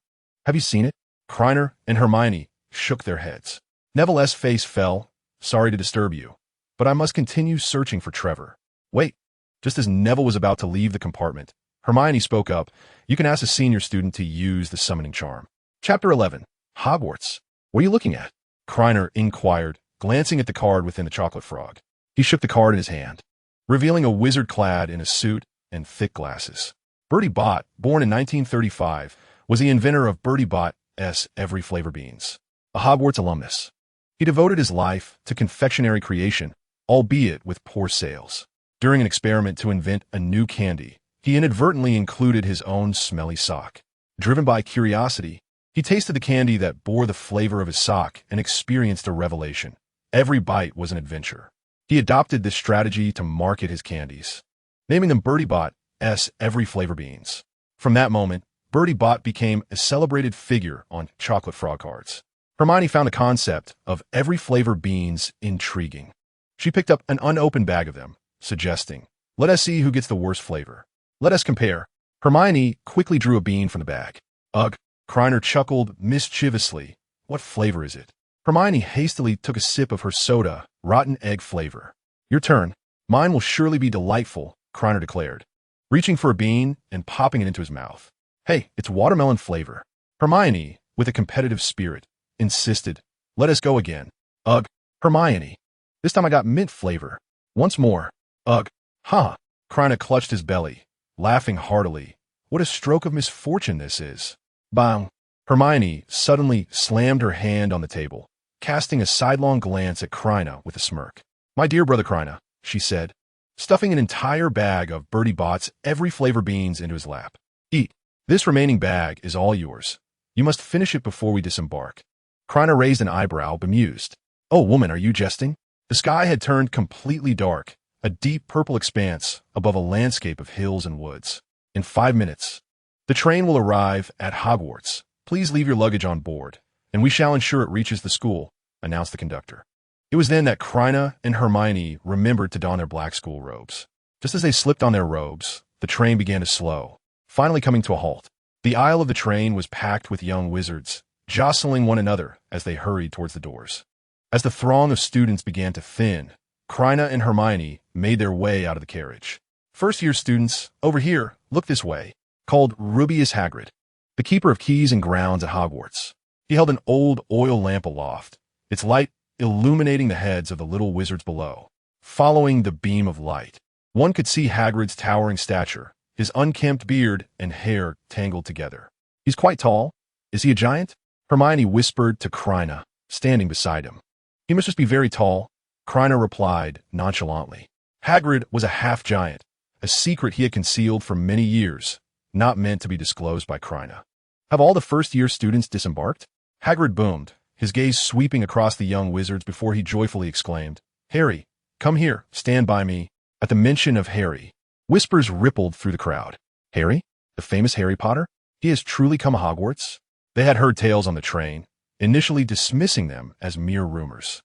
Have you seen it? Krena and Hermione shook their heads. Neville's face fell. Sorry to disturb you, but I must continue searching for Trevor. Wait. Just as Neville was about to leave the compartment, Hermione spoke up. You can ask a senior student to use the summoning charm. Chapter 11. Hogwarts. What are you looking at? Krena inquired, glancing at the card within the chocolate frog. He shook the card in his hand, revealing a wizard clad in a suit and thick glasses. Bertie Bott, born in 1935, was the inventor of Bertie Bott's every flavor beans, a Hogwarts alumnus. He devoted his life to confectionery creation, albeit with poor sales. During an experiment to invent a new candy, he inadvertently included his own smelly sock. Driven by curiosity, he tasted the candy that bore the flavor of his sock and experienced a revelation. Every bite was an adventure. He adopted this strategy to market his candies, naming them Bertie Bott's every flavor beans. From that moment, Bertie Bott became a celebrated figure on chocolate frog cards. Hermione found the concept of every flavor beans intriguing. She picked up an unopened bag of them, suggesting, "Let us see who gets the worst flavor. Let us compare." Hermione quickly drew a bean from the bag. Ugh, Krena chuckled mischievously. What flavor is it? Hermione hastily took a sip of her soda, rotten egg flavor. Your turn. Mine will surely be delightful, Krena declared, reaching for a bean and popping it into his mouth. Hey, it's watermelon flavor. Hermione, with a competitive spirit, insisted, "Let us go again." Ugh, Hermione. This time I got mint flavor. Once more. Ugh, ha. Krena clutched his belly, laughing heartily. What a stroke of misfortune this is. Bang. Hermione suddenly slammed her hand on the table, casting a sidelong glance at Krena with a smirk. My dear brother Krena, she said, stuffing an entire bag of Bertie Bott's every flavor beans into his lap. Eat. This remaining bag is all yours. You must finish it before we disembark. Krena raised an eyebrow, bemused. Oh, woman, are you jesting? The sky had turned completely dark, a deep purple expanse above a landscape of hills and woods. In 5 minutes, the train will arrive at Hogwarts. Please leave your luggage on board, and we shall ensure it reaches the school, announced the conductor. It was then that Krena and Hermione remembered to don their black school robes. Just as they slipped on their robes, the train began to slow, finally coming to a halt. The aisle of the train was packed with young wizards, jostling one another as they hurried towards the doors. As the throng of students began to thin, Krena and Hermione made their way out of the carriage. First-year students, over here, look this way, called Rubius Hagrid, the keeper of keys and grounds at Hogwarts. He held an old oil lamp aloft, its light illuminating the heads of the little wizards below. Following the beam of light, one could see Hagrid's towering stature, his unkempt beard and hair tangled together. He's quite tall. Is he a giant? Hermione whispered to Krena, standing beside him. He must just be very tall, Krena replied nonchalantly. Hagrid was a half-giant, a secret he had concealed for many years, not meant to be disclosed by Krena. Have all the first-year students disembarked? Hagrid boomed, his gaze sweeping across the young wizards before he joyfully exclaimed, Harry, come here, stand by me. At the mention of Harry, whispers rippled through the crowd. Harry? The famous Harry Potter? He has truly come to Hogwarts? They had heard tales on the train, initially dismissing them as mere rumors.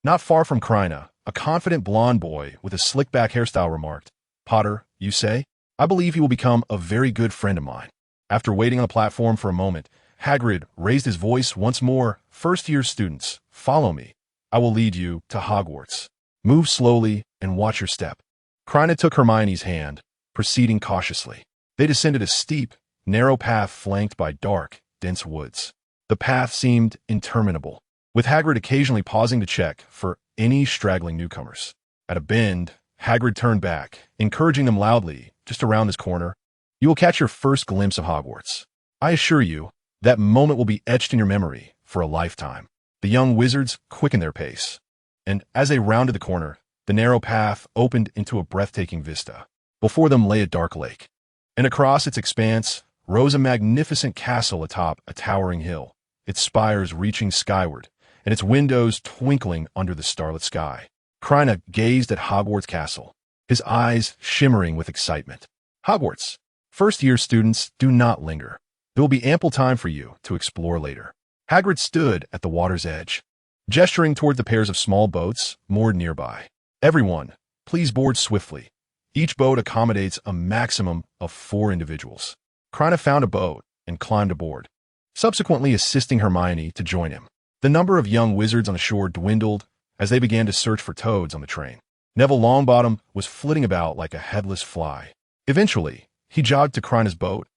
Not far from Krena, a confident blonde boy with a slick-back hairstyle remarked, Potter, you say? I believe he will become a very good friend of mine. After waiting on the platform for a moment, Hagrid raised his voice once more. First-year students, follow me. I will lead you to Hogwarts. Move slowly and watch your step. Krena took Hermione's hand, proceeding cautiously. They descended a steep, narrow path flanked by dark, dense woods. The path seemed interminable, with Hagrid occasionally pausing to check for any straggling newcomers. At a bend, Hagrid turned back, encouraging them loudly, just around this corner. You will catch your first glimpse of Hogwarts. I assure you, that moment will be etched in your memory for a lifetime. The young wizards quickened their pace, and as they rounded the corner, the narrow path opened into a breathtaking vista. Before them lay a dark lake, and across its expanse rose a magnificent castle atop a towering hill, its spires reaching skyward, and its windows twinkling under the starlit sky. Krena gazed at Hogwarts Castle, his eyes shimmering with excitement. Hogwarts. First-year students, do not linger. There will be ample time for you to explore later. Hagrid stood at the water's edge, gesturing toward the pairs of small boats moored nearby. Everyone, please board swiftly. Each boat accommodates a maximum of 4 individuals. Krena found a boat and climbed aboard, subsequently assisting Hermione to join him. The number of young wizards on the shore dwindled as they began to search for toads on the train. Neville Longbottom was flitting about like a headless fly. Eventually, he jogged to Krena's boat,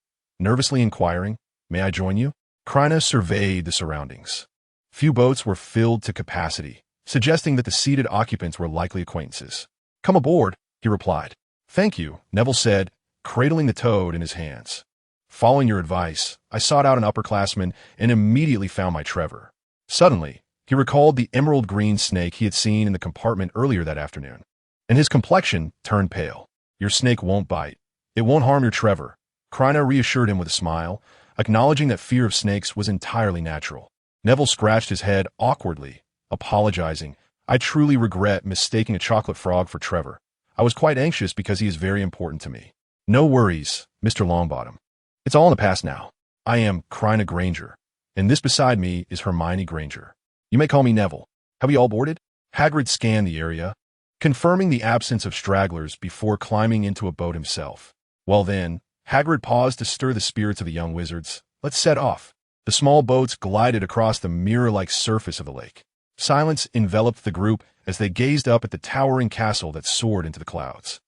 nervously inquiring, "May I join you?" Krena surveyed the surroundings. Few boats were filled to capacity, suggesting that the seated occupants were likely acquaintances. "Come aboard," he replied. "Thank you," Neville said, cradling the toad in his hands. "Following your advice, I sought out an upperclassman and immediately found my Trevor." Suddenly, he recalled the emerald green snake he had seen in the compartment earlier that afternoon, and his complexion turned pale. "Your snake won't bite. It won't harm your Trevor," Krena reassured him with a smile, acknowledging that fear of snakes was entirely natural. Neville scratched his head awkwardly, apologizing. "I truly regret mistaking a chocolate frog for Trevor. I was quite anxious because he is very important to me." "No worries, Mr. Longbottom. It's all in the past now. I am Krena Granger, and this beside me is Hermione Granger. You may call me Neville. Have we all boarded?" Hagrid scanned the area, confirming the absence of stragglers before climbing into a boat himself. Well then, Hagrid paused to stir the spirits of the young wizards. "Let's set off." The small boats glided across the mirror-like surface of the lake. Silence enveloped the group as they gazed up at the towering castle that soared into the clouds.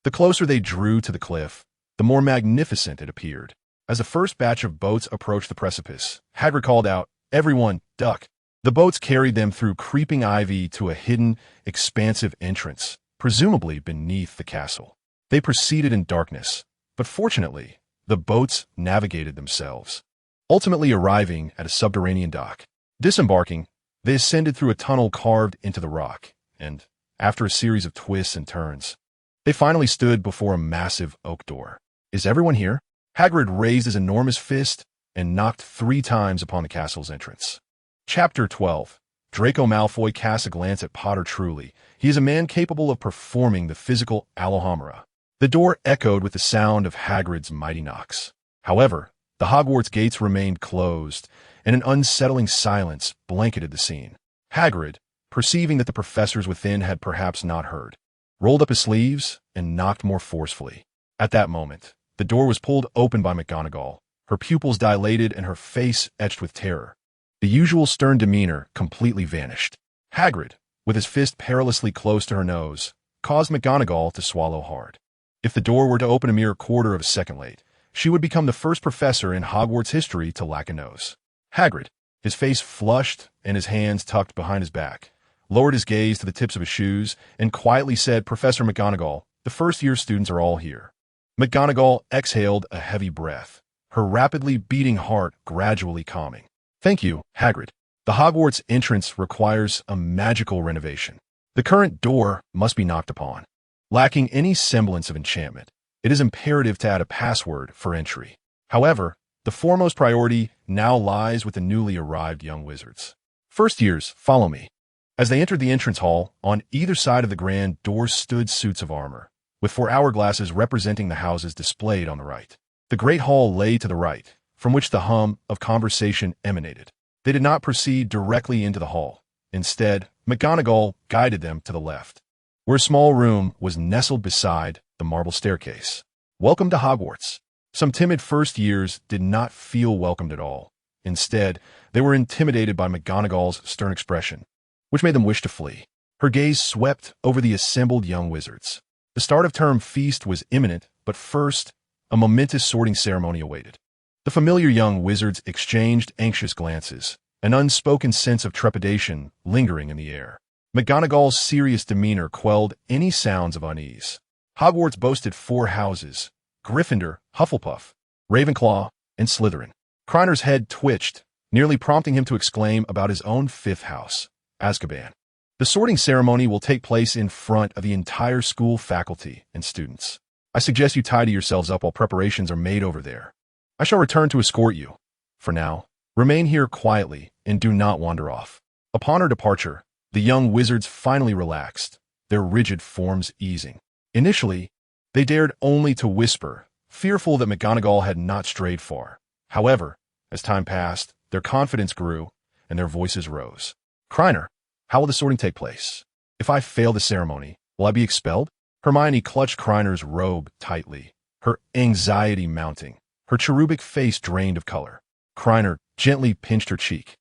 The closer they drew to the cliff, the more magnificent it appeared. As the first batch of boats approached the precipice, Hagrid called out, "Everyone, duck." The boats carried them through creeping ivy to a hidden, expansive entrance, presumably beneath the castle. They proceeded in darkness, but fortunately, the boats navigated themselves, ultimately arriving at a subterranean dock. Disembarking, they ascended through a tunnel carved into the rock, and, after a series of twists and turns, they finally stood before a massive oak door. "Is everyone here?" Hagrid raised his enormous fist and knocked 3 times upon the castle's entrance. Chapter 12. Draco Malfoy casts a glance at Potter truly. He is a man capable of performing the physical Alohomora. The door echoed with the sound of Hagrid's mighty knocks. However, the Hogwarts gates remained closed, and an unsettling silence blanketed the scene. Hagrid, perceiving that the professors within had perhaps not heard, rolled up his sleeves and knocked more forcefully. At that moment, the door was pulled open by McGonagall, her pupils dilated and her face etched with terror. The usual stern demeanor completely vanished. Hagrid, with his fist perilously close to her nose, caused McGonagall to swallow hard. If the door were to open a mere quarter of a second late, she would become the first professor in Hogwarts history to lack a nose. Hagrid, his face flushed and his hands tucked behind his back, lowered his gaze to the tips of his shoes and quietly said, "Professor McGonagall, the first-year students are all here." McGonagall exhaled a heavy breath, her rapidly beating heart gradually calming. "Thank you, Hagrid. The Hogwarts entrance requires a magical renovation. The current door must be knocked upon. Lacking any semblance of enchantment, it is imperative to add a password for entry. However, the foremost priority now lies with the newly arrived young wizards. First years, follow me." As they entered the entrance hall, on either side of the grand doors stood suits of armor, with 4 hourglasses representing the houses displayed on the right. The great hall lay to the right, from which the hum of conversation emanated. They did not proceed directly into the hall. Instead, McGonagall guided them to the left, where a small room was nestled beside the marble staircase. "Welcome to Hogwarts." Some timid first years did not feel welcomed at all. Instead, they were intimidated by McGonagall's stern expression, which made them wish to flee. Her gaze swept over the assembled young wizards. The start of term feast was imminent, but first, a momentous sorting ceremony awaited. The familiar young wizards exchanged anxious glances, an unspoken sense of trepidation lingering in the air. McGonagall's serious demeanor quelled any sounds of unease. Hogwarts boasted 4 houses: Gryffindor, Hufflepuff, Ravenclaw, and Slytherin. Krener's head twitched, nearly prompting him to exclaim about his own 5th house, Azkaban. The sorting ceremony will take place in front of the entire school faculty and students. I suggest you tidy yourselves up while preparations are made over there. I shall return to escort you. For now, remain here quietly and do not wander off. Upon her departure, the young wizards finally relaxed, their rigid forms easing. Initially, they dared only to whisper, fearful that McGonagall had not strayed far. However, as time passed, their confidence grew and their voices rose. "Krener, how will the sorting take place? If I fail the ceremony, will I be expelled?" Hermione clutched Kriner's robe tightly, her anxiety mounting, her cherubic face drained of color. Kriner gently pinched her cheek,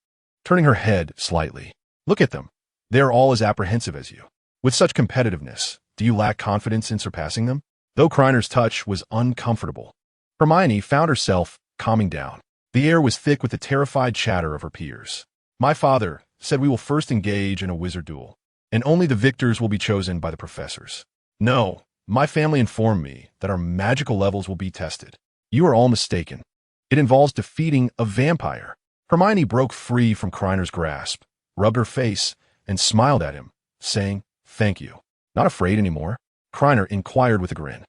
turning her head slightly. Look at them. They are all as apprehensive as you. With such competitiveness, do you lack confidence in surpassing them? Though Kriner's touch was uncomfortable, Hermione found herself calming down. The air was thick with the terrified chatter of her peers. My father said we will first engage in a wizard duel, and only the victors will be chosen by the professors. No, my family informed me that our magical levels will be tested. You are all mistaken. It involves defeating a vampire. Hermione broke free from Kriner's grasp, rubbed her face, and smiled at him, saying, "Thank you." Not afraid anymore? Kriner inquired with a grin.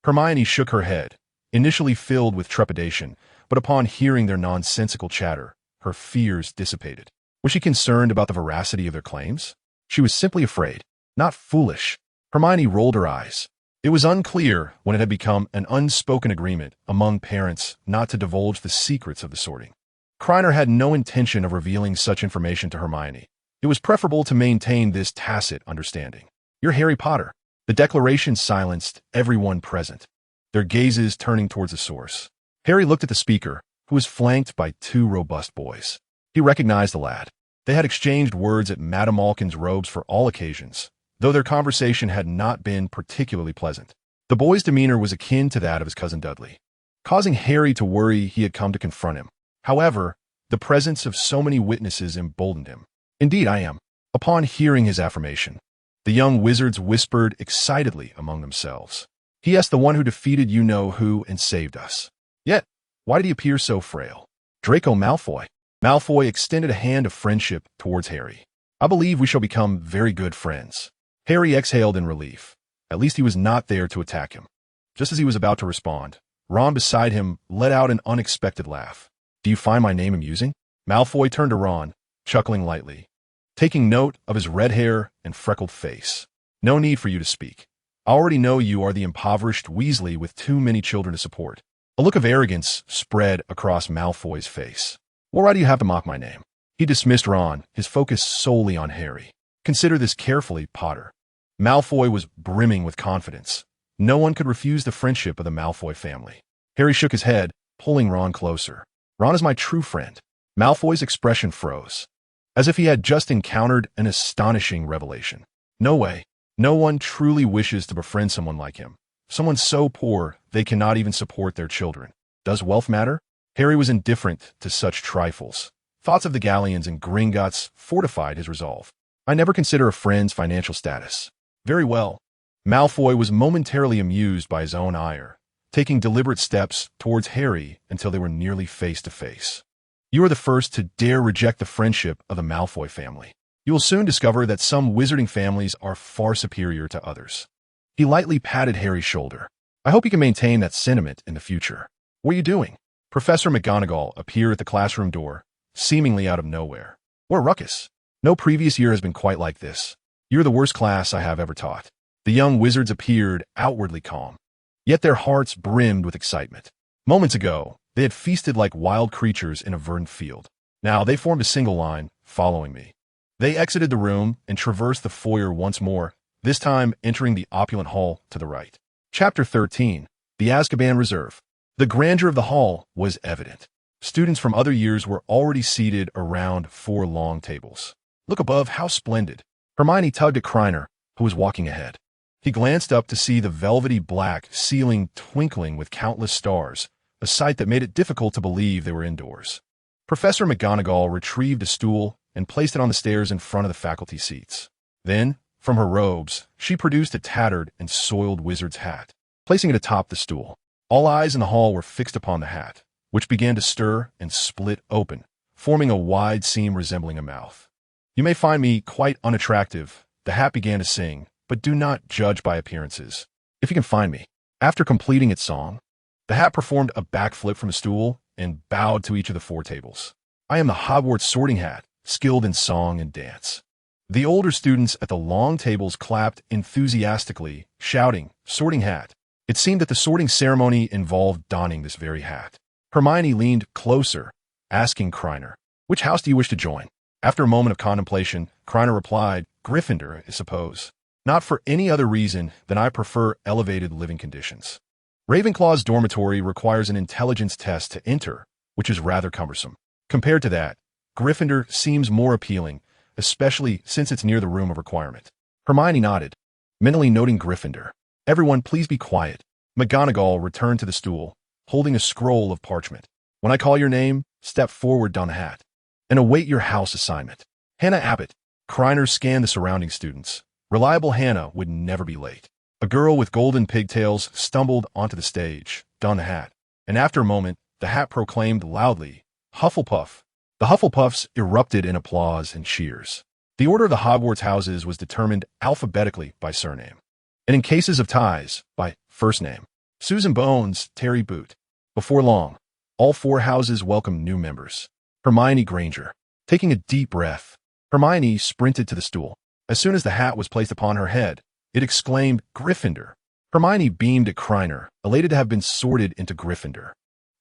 Hermione shook her head, initially filled with trepidation, but upon hearing their nonsensical chatter, her fears dissipated. Was she concerned about the veracity of their claims? She was simply afraid, not foolish. Hermione rolled her eyes. It was unclear when it had become an unspoken agreement among parents not to divulge the secrets of the sorting. Kriner had no intention of revealing such information to Hermione. It was preferable to maintain this tacit understanding. You're Harry Potter. The declaration silenced everyone present, their gazes turning towards the source. Harry looked at the speaker, who was flanked by two robust boys. He recognized the lad. They had exchanged words at Madame Malkin's robes for all occasions, though their conversation had not been particularly pleasant. The boy's demeanor was akin to that of his cousin Dudley, causing Harry to worry he had come to confront him. However, the presence of so many witnesses emboldened him. Indeed, I am. Upon hearing his affirmation, the young wizards whispered excitedly among themselves. He asked the one who defeated you-know-who and saved us. Yet, why did he appear so frail? Draco Malfoy. Malfoy extended a hand of friendship towards Harry. I believe we shall become very good friends. Harry exhaled in relief. At least he was not there to attack him. Just as he was about to respond, Ron beside him let out an unexpected laugh. Do you find my name amusing? Malfoy turned to Ron, chuckling lightly, taking note of his red hair and freckled face. No need for you to speak. I already know you are the impoverished Weasley with too many children to support. A look of arrogance spread across Malfoy's face. What right do you have to mock my name? He dismissed Ron, his focus solely on Harry. Consider this carefully, Potter. Malfoy was brimming with confidence. No one could refuse the friendship of the Malfoy family. Harry shook his head, pulling Ron closer. Ron is my true friend. Malfoy's expression froze, as if he had just encountered an astonishing revelation. No way. No one truly wishes to befriend someone like him. Someone so poor they cannot even support their children. Does wealth matter? Harry was indifferent to such trifles. Thoughts of the Galleons and Gringotts fortified his resolve. I never consider a friend's financial status. Very well. Malfoy was momentarily amused by his own ire, taking deliberate steps towards Harry until they were nearly face to face. You are the first to dare reject the friendship of the Malfoy family. You will soon discover that some wizarding families are far superior to others. He lightly patted Harry's shoulder. I hope you can maintain that sentiment in the future. What are you doing? Professor McGonagall appeared at the classroom door, seemingly out of nowhere. What a ruckus. No previous year has been quite like this. You're the worst class I have ever taught. The young wizards appeared outwardly calm, yet their hearts brimmed with excitement. Moments ago, they had feasted like wild creatures in a verdant field. Now they formed a single line, following me. They exited the room and traversed the foyer once more, this time entering the opulent hall to the right. Chapter 13. The Azkaban Reserve. The grandeur of the hall was evident. Students from other years were already seated around 4 long tables. Look above, how splendid. Hermione tugged at Kriner, who was walking ahead. He glanced up to see the velvety black ceiling twinkling with countless stars, a sight that made it difficult to believe they were indoors. Professor McGonagall retrieved a stool and placed it on the stairs in front of the faculty seats. Then, from her robes, she produced a tattered and soiled wizard's hat, placing it atop the stool. All eyes in the hall were fixed upon the hat, which began to stir and split open, forming a wide seam resembling a mouth. You may find me quite unattractive, the hat began to sing, but do not judge by appearances. If you can find me. After completing its song, the hat performed a backflip from the stool and bowed to each of the 4 tables. I am the Hogwarts sorting hat, skilled in song and dance. The older students at the long tables clapped enthusiastically, shouting, "Sorting hat." It seemed that the sorting ceremony involved donning this very hat. Hermione leaned closer, asking Kriner, "Which house do you wish to join?" After a moment of contemplation, Kriner replied, "Gryffindor, I suppose." Not for any other reason than I prefer elevated living conditions. Ravenclaw's dormitory requires an intelligence test to enter, which is rather cumbersome. Compared to that, Gryffindor seems more appealing, especially since it's near the room of requirement. Hermione nodded, mentally noting Gryffindor. Everyone, please be quiet. McGonagall returned to the stool, holding a scroll of parchment. When I call your name, step forward, Don Hat, and await your house assignment. Hannah Abbott. Krena scanned the surrounding students. Reliable Hannah would never be late. A girl with golden pigtails stumbled onto the stage, donned the hat, and after a moment, the hat proclaimed loudly, Hufflepuff. The Hufflepuffs erupted in applause and cheers. The order of the Hogwarts houses was determined alphabetically by surname, and in cases of ties, by first name. Susan Bones, Terry Boot. Before long, all 4 houses welcomed new members. Hermione Granger. Taking a deep breath, Hermione sprinted to the stool. As soon as the hat was placed upon her head, it exclaimed, Gryffindor. Hermione beamed at Krena, elated to have been sorted into Gryffindor.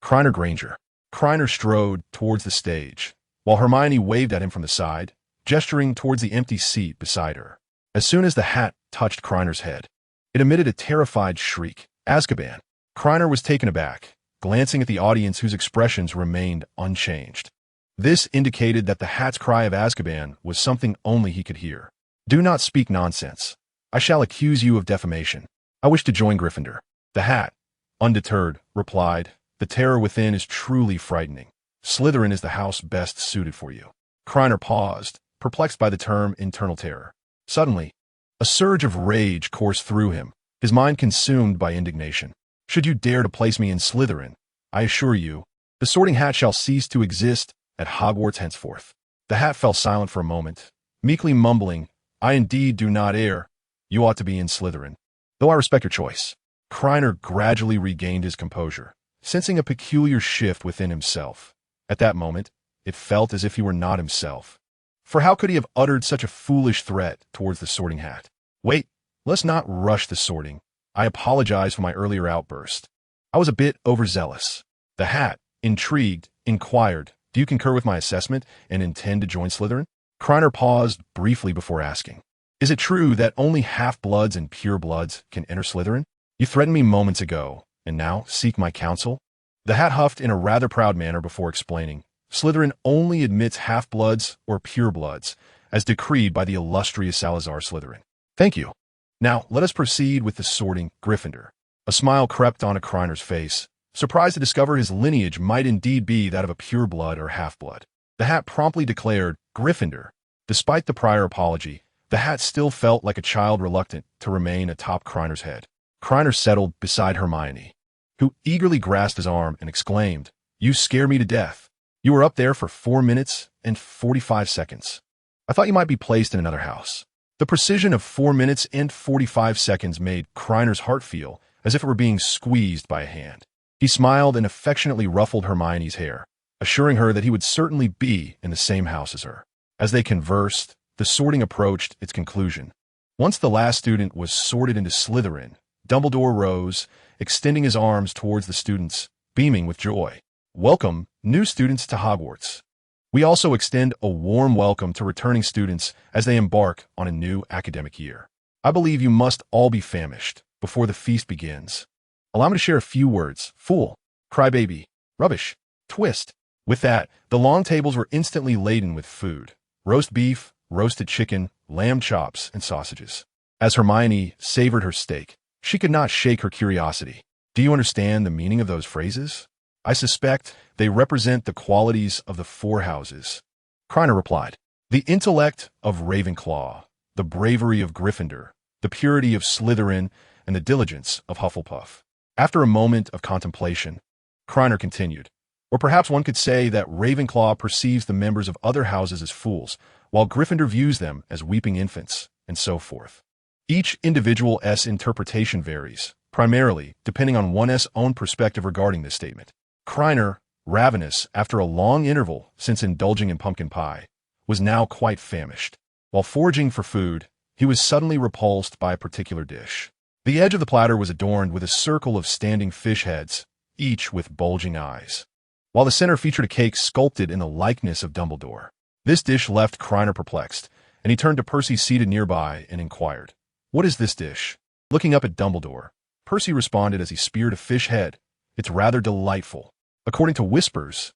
Krena Granger. Krena strode towards the stage, while Hermione waved at him from the side, gesturing towards the empty seat beside her. As soon as the hat touched Krener's head, it emitted a terrified shriek. Azkaban. Krena was taken aback, glancing at the audience whose expressions remained unchanged. This indicated that the hat's cry of Azkaban was something only he could hear. Do not speak nonsense. I shall accuse you of defamation. I wish to join Gryffindor. The hat, undeterred, replied, The terror within is truly frightening. Slytherin is the house best suited for you. Krena paused, perplexed by the term internal terror. Suddenly, a surge of rage coursed through him, his mind consumed by indignation. Should you dare to place me in Slytherin, I assure you, the Sorting Hat shall cease to exist at Hogwarts henceforth. The hat fell silent for a moment, meekly mumbling, I indeed do not err. You ought to be in Slytherin, though I respect your choice. Krena gradually regained his composure, sensing a peculiar shift within himself. At that moment, it felt as if he were not himself. For how could he have uttered such a foolish threat towards the Sorting Hat? Wait, let's not rush the sorting. I apologize for my earlier outburst. I was a bit overzealous. The hat, intrigued, inquired, Do you concur with my assessment and intend to join Slytherin? Krena paused briefly before asking, Is it true that only half-bloods and pure-bloods can enter Slytherin? You threatened me moments ago, and now seek my counsel? The hat huffed in a rather proud manner before explaining, Slytherin only admits half-bloods or pure-bloods, as decreed by the illustrious Salazar Slytherin. Thank you. Now, let us proceed with the sorting Gryffindor. A smile crept onto Krener's face, surprised to discover his lineage might indeed be that of a pure-blood or half-blood. The hat promptly declared Gryffindor. Despite the prior apology, the hat still felt like a child reluctant to remain atop Krener's head. Krena settled beside Hermione, who eagerly grasped his arm and exclaimed, You scare me to death. You were up there for 4 minutes and 45 seconds. I thought you might be placed in another house. The precision of 4 minutes and 45 seconds made Krener's heart feel as if it were being squeezed by a hand. He smiled and affectionately ruffled Hermione's hair, assuring her that he would certainly be in the same house as her. As they conversed, the sorting approached its conclusion. Once the last student was sorted into Slytherin, Dumbledore rose, extending his arms towards the students, beaming with joy. Welcome, new students to Hogwarts. We also extend a warm welcome to returning students as they embark on a new academic year. I believe you must all be famished before the feast begins. Allow me to share a few words. Fool, crybaby, rubbish, twist. With that, the long tables were instantly laden with food. Roast beef, roasted chicken, lamb chops, and sausages. As Hermione savored her steak, she could not shake her curiosity. Do you understand the meaning of those phrases? I suspect they represent the qualities of the 4 houses. Krena replied, The intellect of Ravenclaw, the bravery of Gryffindor, the purity of Slytherin, and the diligence of Hufflepuff. After a moment of contemplation, Krena continued, Or perhaps one could say that Ravenclaw perceives the members of other houses as fools, while Gryffindor views them as weeping infants, and so forth. Each individual's interpretation varies, primarily depending on one's own perspective regarding this statement. Krena, ravenous after a long interval since indulging in pumpkin pie, was now quite famished. While foraging for food, he was suddenly repulsed by a particular dish. The edge of the platter was adorned with a circle of standing fish heads, each with bulging eyes, while the center featured a cake sculpted in the likeness of Dumbledore. This dish left Krena perplexed, and he turned to Percy seated nearby and inquired, "What is this dish?" Looking up at Dumbledore, Percy responded as he speared a fish head. "It's rather delightful." According to whispers,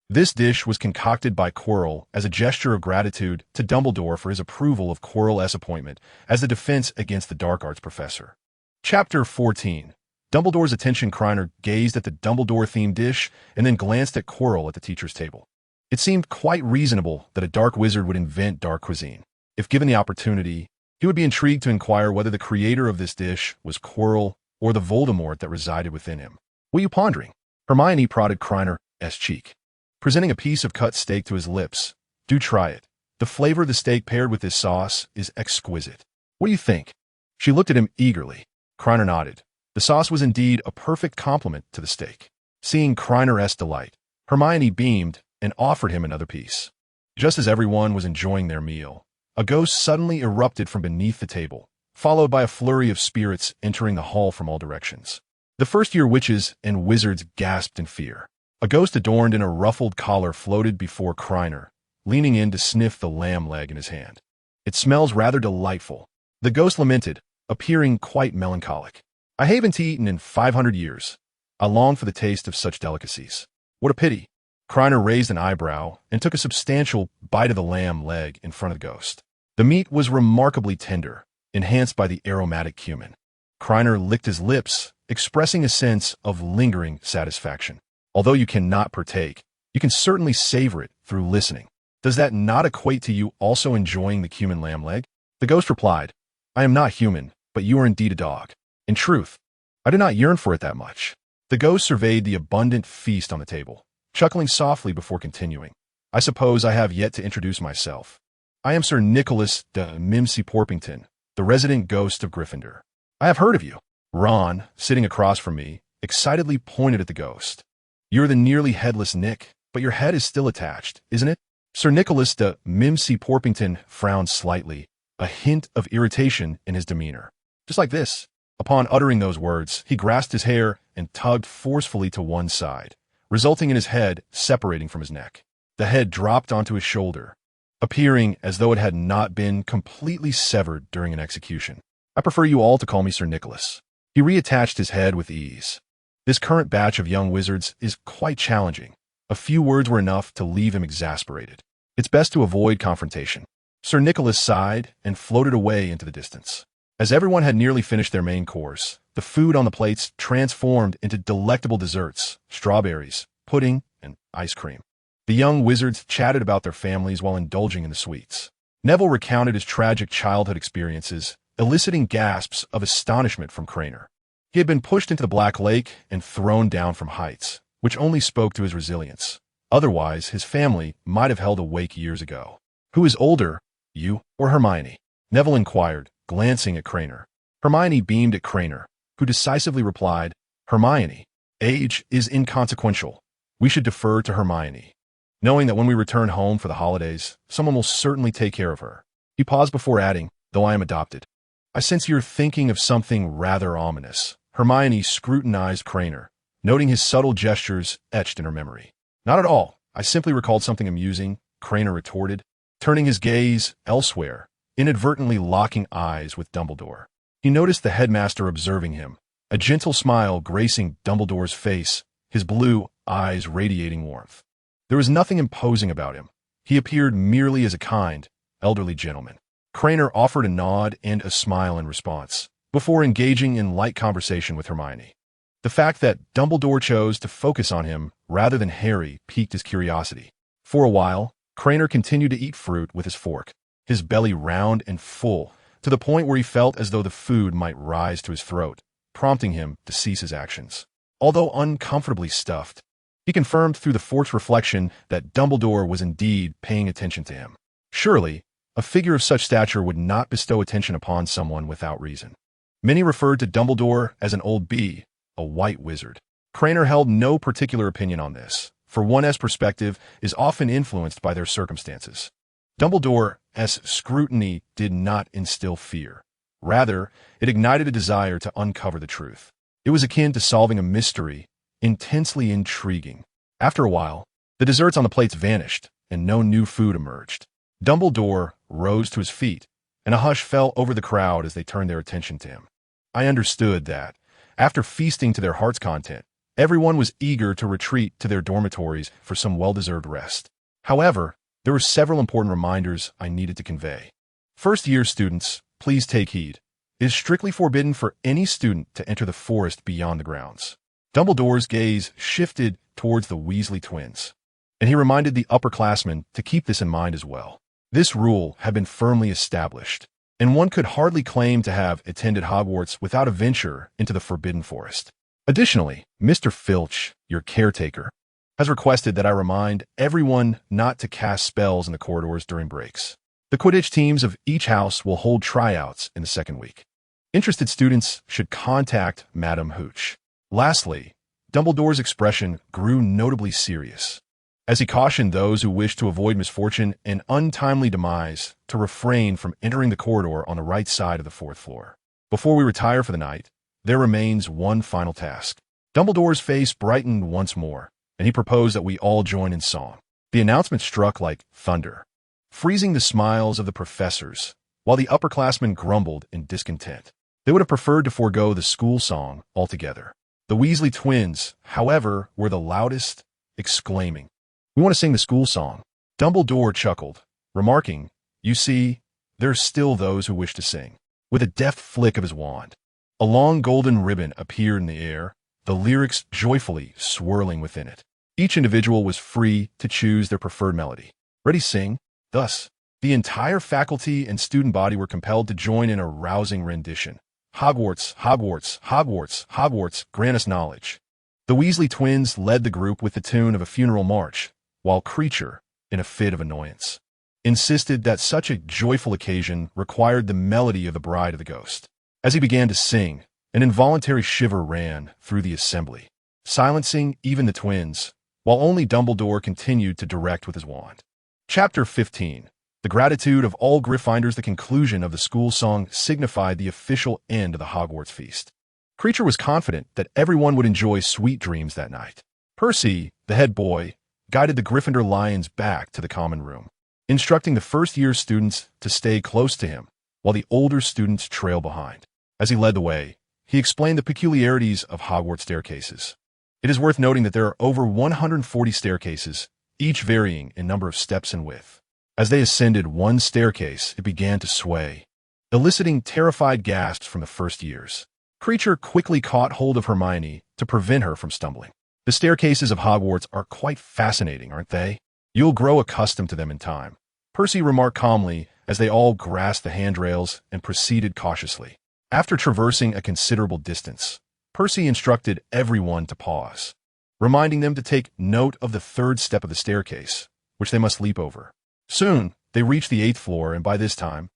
this dish was concocted by Quirrell as a gesture of gratitude to Dumbledore for his approval of Quirrell's appointment as the defense against the dark arts professor. Chapter 14. Dumbledore's attention. Krena gazed at the Dumbledore-themed dish and then glanced at Quirrell at the teacher's table. It seemed quite reasonable that a dark wizard would invent dark cuisine. If given the opportunity, he would be intrigued to inquire whether the creator of this dish was Quirrell or the Voldemort that resided within him. "What are you pondering?" Hermione prodded Krener's cheek, presenting a piece of cut steak to his lips. "Do try it. The flavor of the steak paired with this sauce is exquisite. What do you think?" She looked at him eagerly. Krener nodded. The sauce was indeed a perfect complement to the steak. Seeing Krener's delight, Hermione beamed and offered him another piece. Just as everyone was enjoying their meal, a ghost suddenly erupted from beneath the table, followed by a flurry of spirits entering the hall from all directions. The first-year witches and wizards gasped in fear. A ghost adorned in a ruffled collar floated before Krener, leaning in to sniff the lamb leg in his hand. "It smells rather delightful," the ghost lamented, appearing quite melancholic. "I haven't eaten in 500 years. I long for the taste of such delicacies." "What a pity." Krener raised an eyebrow and took a substantial bite of the lamb leg in front of the ghost. The meat was remarkably tender, enhanced by the aromatic cumin. Krener licked his lips, expressing a sense of lingering satisfaction. "Although you cannot partake, you can certainly savor it through listening. Does that not equate to you also enjoying the cumin lamb leg?" The ghost replied, "I am not human, but you are indeed a dog. In truth, I do not yearn for it that much." The ghost surveyed the abundant feast on the table, chuckling softly before continuing. "I suppose I have yet to introduce myself. I am Sir Nicholas de Mimsy Porpington, the resident ghost of Gryffindor. I have heard of you." Ron, sitting across from me, excitedly pointed at the ghost. "You're the nearly headless Nick, but your head is still attached, isn't it?" Sir Nicholas de Mimsy Porpington frowned slightly, a hint of irritation in his demeanor. "Just like this." Upon uttering those words, he grasped his hair and tugged forcefully to one side, resulting in his head separating from his neck. The head dropped onto his shoulder, appearing as though it had not been completely severed during an execution. "I prefer you all to call me Sir Nicholas." He reattached his head with ease. This current batch of young wizards is quite challenging. A few words were enough to leave him exasperated. It's best to avoid confrontation. Sir Nicholas sighed and floated away into the distance. As everyone had nearly finished their main course, the food on the plates transformed into delectable desserts, strawberries, pudding, and ice cream. The young wizards chatted about their families while indulging in the sweets. Neville recounted his tragic childhood experiences, eliciting gasps of astonishment from Krener. He had been pushed into the Black Lake and thrown down from heights, which only spoke to his resilience. Otherwise, his family might have held a wake years ago. "Who is older, you or Hermione?" Neville inquired, glancing at Krener. Hermione beamed at Krener, who decisively replied, "Hermione. Age is inconsequential. We should defer to Hermione, knowing that when we return home for the holidays, someone will certainly take care of her." He paused before adding, "Though I am adopted." "I sense you're thinking of something rather ominous." Hermione scrutinized Krener, noting his subtle gestures etched in her memory. "Not at all. I simply recalled something amusing," Krener retorted, turning his gaze elsewhere, inadvertently locking eyes with Dumbledore. He noticed the headmaster observing him, a gentle smile gracing Dumbledore's face, his blue eyes radiating warmth. There was nothing imposing about him. He appeared merely as a kind, elderly gentleman. Krener offered a nod and a smile in response, before engaging in light conversation with Hermione. The fact that Dumbledore chose to focus on him rather than Harry piqued his curiosity. For a while, Krener continued to eat fruit with his fork, his belly round and full, to the point where he felt as though the food might rise to his throat, prompting him to cease his actions. Although uncomfortably stuffed, he confirmed through the fork's reflection that Dumbledore was indeed paying attention to him. Surely, a figure of such stature would not bestow attention upon someone without reason. Many referred to Dumbledore as an old bee, a white wizard. Krener held no particular opinion on this, for one's perspective is often influenced by their circumstances. Dumbledore's scrutiny did not instill fear. Rather, it ignited a desire to uncover the truth. It was akin to solving a mystery, intensely intriguing. After a while, the desserts on the plates vanished, and no new food emerged. Dumbledore rose to his feet, and a hush fell over the crowd as they turned their attention to him. I understood that, after feasting to their heart's content, everyone was eager to retreat to their dormitories for some well-deserved rest. However, there were several important reminders I needed to convey. First-year students, please take heed. It is strictly forbidden for any student to enter the forest beyond the grounds. Dumbledore's gaze shifted towards the Weasley twins, and he reminded the upperclassmen to keep this in mind as well. This rule had been firmly established, and one could hardly claim to have attended Hogwarts without a venture into the Forbidden Forest. Additionally, Mr. Filch, your caretaker, has requested that I remind everyone not to cast spells in the corridors during breaks. The Quidditch teams of each house will hold tryouts in the second week. Interested students should contact Madam Hooch. Lastly, Dumbledore's expression grew notably serious, as he cautioned those who wish to avoid misfortune and untimely demise to refrain from entering the corridor on the right side of the fourth floor. Before we retire for the night, there remains one final task. Dumbledore's face brightened once more, and he proposed that we all join in song. The announcement struck like thunder, freezing the smiles of the professors, while the upperclassmen grumbled in discontent. They would have preferred to forego the school song altogether. The Weasley twins, however, were the loudest, exclaiming, "We want to sing the school song." Dumbledore chuckled, remarking, "You see, there are still those who wish to sing." With a deft flick of his wand, a long golden ribbon appeared in the air, the lyrics joyfully swirling within it. Each individual was free to choose their preferred melody. Ready, sing? Thus, the entire faculty and student body were compelled to join in a rousing rendition. Hogwarts, Hogwarts, Hogwarts, Hogwarts, grant us knowledge. The Weasley twins led the group with the tune of a funeral march, while Kreacher, in a fit of annoyance, insisted that such a joyful occasion required the melody of the Bride of the Ghost. As he began to sing, an involuntary shiver ran through the assembly, silencing even the twins, while only Dumbledore continued to direct with his wand. Chapter 15. The gratitude of all Gryffindors. The conclusion of the school song signified the official end of the Hogwarts feast. Kreacher was confident that everyone would enjoy sweet dreams that night. Percy, the head boy, guided the Gryffindor Lions back to the common room, instructing the first-year students to stay close to him, while the older students trailed behind. As he led the way, he explained the peculiarities of Hogwarts staircases. It is worth noting that there are over 140 staircases, each varying in number of steps and width. As they ascended one staircase, it began to sway, eliciting terrified gasps from the first years. Kreacher quickly caught hold of Hermione to prevent her from stumbling. The staircases of Hogwarts are quite fascinating, aren't they? You'll grow accustomed to them in time, Percy remarked calmly as they all grasped the handrails and proceeded cautiously. After traversing a considerable distance, Percy instructed everyone to pause, reminding them to take note of the third step of the staircase, which they must leap over. Soon, they reached the 8th floor, and by this time,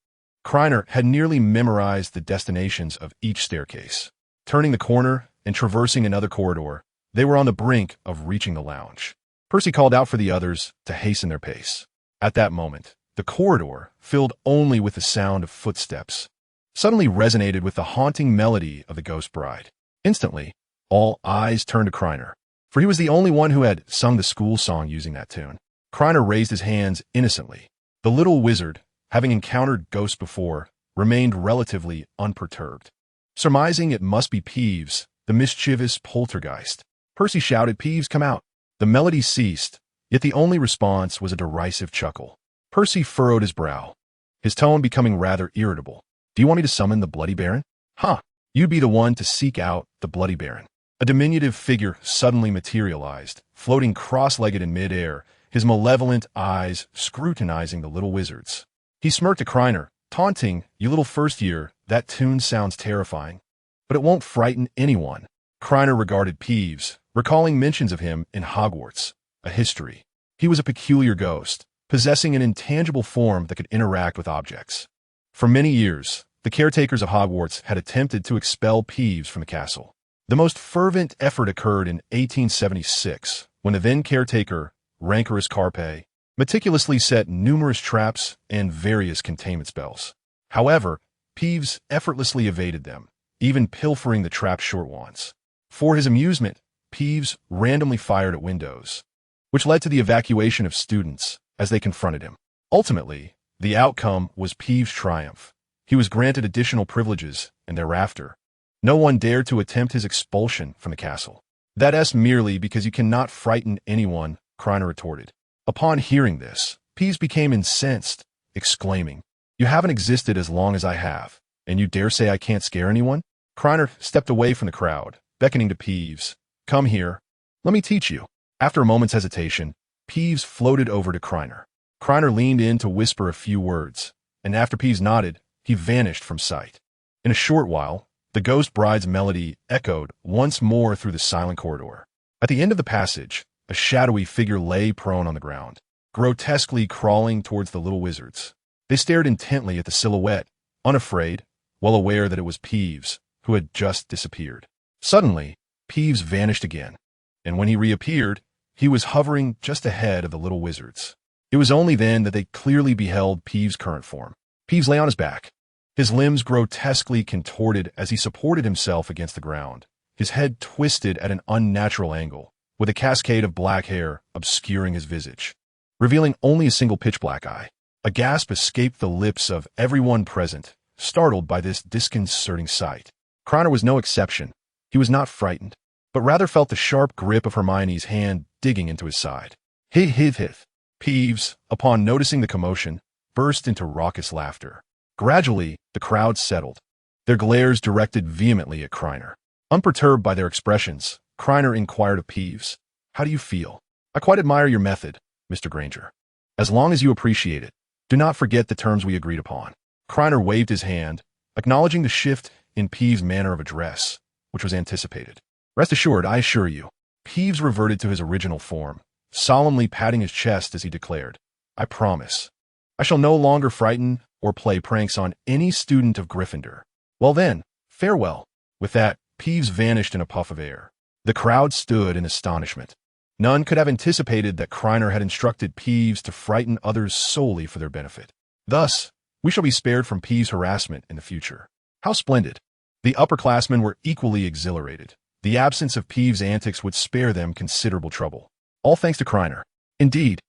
Krena had nearly memorized the destinations of each staircase. Turning the corner and traversing another corridor, they were on the brink of reaching the lounge. Percy called out for the others to hasten their pace. At that moment, the corridor, filled only with the sound of footsteps, suddenly resonated with the haunting melody of the Ghost Bride. Instantly, all eyes turned to Krena, for he was the only one who had sung the school song using that tune. Krena raised his hands innocently. The little wizard, having encountered ghosts before, remained relatively unperturbed. Surmising it must be Peeves, the mischievous poltergeist, Percy shouted, "Peeves, come out!" The melody ceased, yet the only response was a derisive chuckle. Percy furrowed his brow, his tone becoming rather irritable. "Do you want me to summon the Bloody Baron?" "Huh, you'd be the one to seek out the Bloody Baron." A diminutive figure suddenly materialized, floating cross-legged in mid-air, his malevolent eyes scrutinizing the little wizards. He smirked at Krena, taunting, "You little first year, that tune sounds terrifying, but it won't frighten anyone." Krena regarded Peeves, recalling mentions of him in Hogwarts, a history. He was a peculiar ghost, possessing an intangible form that could interact with objects. For many years, the caretakers of Hogwarts had attempted to expel Peeves from the castle. The most fervent effort occurred in 1876, when the then caretaker, Rancorous Carpe, meticulously set numerous traps and various containment spells. However, Peeves effortlessly evaded them, even pilfering the trap's short wands. For his amusement, Peeves randomly fired at windows, which led to the evacuation of students as they confronted him. Ultimately, the outcome was Peeves' triumph, He was granted additional privileges, and thereafter, no one dared to attempt his expulsion from the castle. That's merely because you cannot frighten anyone, Krena retorted. Upon hearing this, Peeves became incensed, exclaiming, "You haven't existed as long as I have, and you dare say I can't scare anyone?" Krena stepped away from the crowd, beckoning to Peeves. "Come here. Let me teach you." After a moment's hesitation, Peeves floated over to Krena. Krena leaned in to whisper a few words, and after Peeves nodded, he vanished from sight. In a short while, the ghost bride's melody echoed once more through the silent corridor. At the end of the passage, a shadowy figure lay prone on the ground, grotesquely crawling towards the little wizards. They stared intently at the silhouette, unafraid, well aware that it was Peeves, who had just disappeared. Suddenly, Peeves vanished again, and when he reappeared, he was hovering just ahead of the little wizards. It was only then that they clearly beheld Peeves' current form. Peeves lay on his back, his limbs grotesquely contorted as he supported himself against the ground, his head twisted at an unnatural angle, with a cascade of black hair obscuring his visage, revealing only a single pitch-black eye. A gasp escaped the lips of everyone present, startled by this disconcerting sight. Krena was no exception. He was not frightened, but rather felt the sharp grip of Hermione's hand digging into his side. Hith. Peeves, upon noticing the commotion, burst into raucous laughter. Gradually, the crowd settled, their glares directed vehemently at Krena. Unperturbed by their expressions, Krena inquired of Peeves, "How do you feel?" "I quite admire your method, Mr. Granger. As long as you appreciate it, do not forget the terms we agreed upon." Krena waved his hand, acknowledging the shift in Peeves' manner of address, which was anticipated. "Rest assured, I assure you." Peeves reverted to his original form, solemnly patting his chest as he declared, "I promise. I shall no longer frighten or play pranks on any student of Gryffindor. Well then, farewell." With that, Peeves vanished in a puff of air. The crowd stood in astonishment. None could have anticipated that Krena had instructed Peeves to frighten others solely for their benefit. Thus, we shall be spared from Peeves' harassment in the future. How splendid! The upperclassmen were equally exhilarated. The absence of Peeves' antics would spare them considerable trouble. All thanks to Krena. Indeed.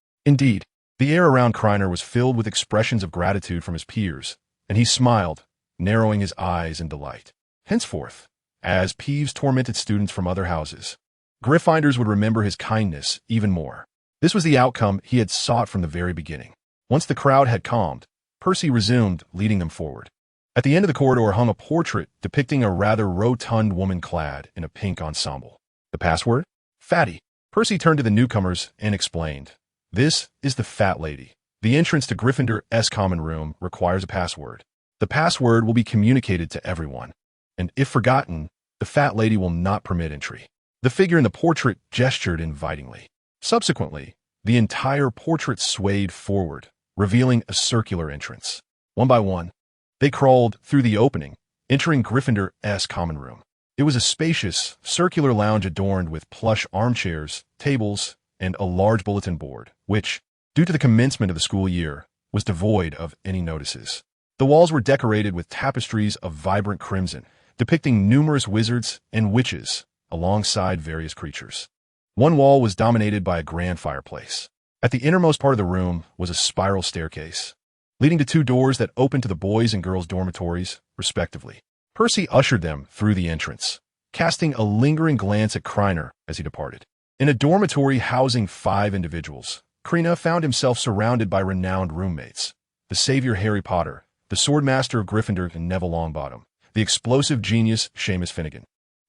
The air around Krena was filled with expressions of gratitude from his peers, and he smiled, narrowing his eyes in delight. Henceforth, as Peeves tormented students from other houses, Gryffindors would remember his kindness even more. This was the outcome he had sought from the very beginning. Once the crowd had calmed, Percy resumed, leading them forward. At the end of the corridor hung a portrait depicting a rather rotund woman clad in a pink ensemble. The password? Fatty. Percy turned to the newcomers and explained, "This is the Fat Lady. The entrance to Gryffindor's common room requires a password. The password will be communicated to everyone, and if forgotten, the Fat Lady will not permit entry." The figure in the portrait gestured invitingly. Subsequently, the entire portrait swayed forward, revealing a circular entrance. One by one, they crawled through the opening, entering Gryffindor's common room. It was a spacious, circular lounge adorned with plush armchairs, tables, and a large bulletin board, which, due to the commencement of the school year, was devoid of any notices. The walls were decorated with tapestries of vibrant crimson, depicting numerous wizards and witches, alongside various creatures. One wall was dominated by a grand fireplace. At the innermost part of the room was a spiral staircase, leading to two doors that opened to the boys' and girls' dormitories, respectively. Percy ushered them through the entrance, casting a lingering glance at Krena as he departed. In a dormitory housing 5 individuals, Krena found himself surrounded by renowned roommates: the savior Harry Potter, the swordmaster of Gryffindor Neville Longbottom, the explosive genius Seamus Finnegan,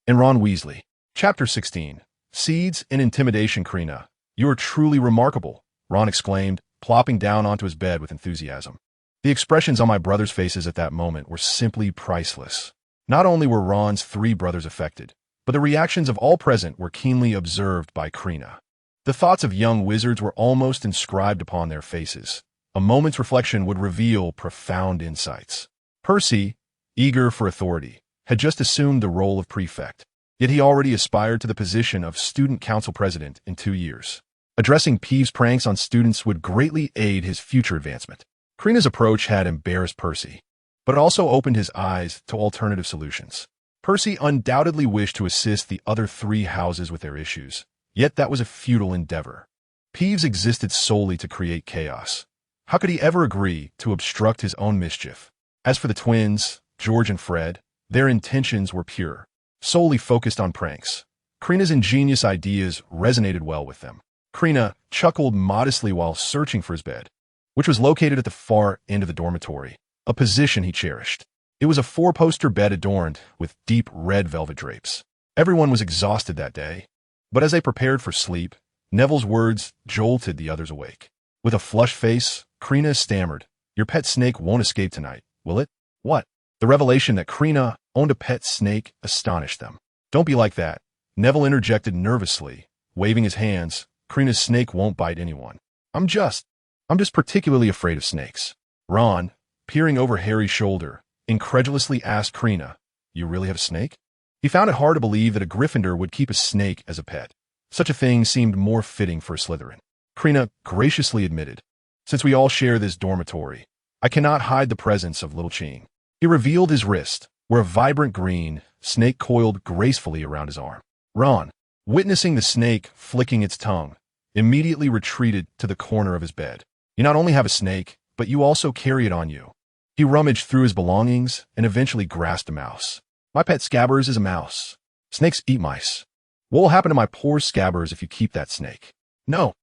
and Ron Weasley. Chapter 16. Seeds and Intimidation. Krena, you are truly remarkable, Ron exclaimed, plopping down onto his bed with enthusiasm. The expressions on my brothers' faces at that moment were simply priceless. Not only were Ron's 3 brothers affected, but the reactions of all present were keenly observed by Krena. The thoughts of young wizards were almost inscribed upon their faces. A moment's reflection would reveal profound insights. Percy, eager for authority, had just assumed the role of prefect, yet he already aspired to the position of student council president in 2 years. Addressing Peeves' pranks on students would greatly aid his future advancement. Krena's approach had embarrassed Percy, but it also opened his eyes to alternative solutions. Percy undoubtedly wished to assist the other 3 houses with their issues, yet that was a futile endeavor. Peeves existed solely to create chaos. How could he ever agree to obstruct his own mischief? As for the twins, George and Fred, their intentions were pure, solely focused on pranks. Krena's ingenious ideas resonated well with them. Krena chuckled modestly while searching for his bed, which was located at the far end of the dormitory, a position he cherished. It was a four-poster bed adorned with deep red velvet drapes. Everyone was exhausted that day, but as they prepared for sleep, Neville's words jolted the others awake. With a flushed face, Krena stammered, "Your pet snake won't escape tonight, will it?" "What?" The revelation that Krena owned a pet snake astonished them. "Don't be like that," Neville interjected nervously, waving his hands. "Krena's snake won't bite anyone. I'm just particularly afraid of snakes." Ron, peering over Harry's shoulder, incredulously asked Krena, "You really have a snake?" He found it hard to believe that a Gryffindor would keep a snake as a pet. Such a thing seemed more fitting for a Slytherin. Krena graciously admitted, "Since we all share this dormitory, I cannot hide the presence of little Ching." He revealed his wrist, where a vibrant green snake coiled gracefully around his arm. Ron, witnessing the snake flicking its tongue, immediately retreated to the corner of his bed. "You not only have a snake, but you also carry it on you." He rummaged through his belongings and eventually grasped a mouse. "My pet Scabbers is a mouse. Snakes eat mice. What will happen to my poor Scabbers if you keep that snake?" No,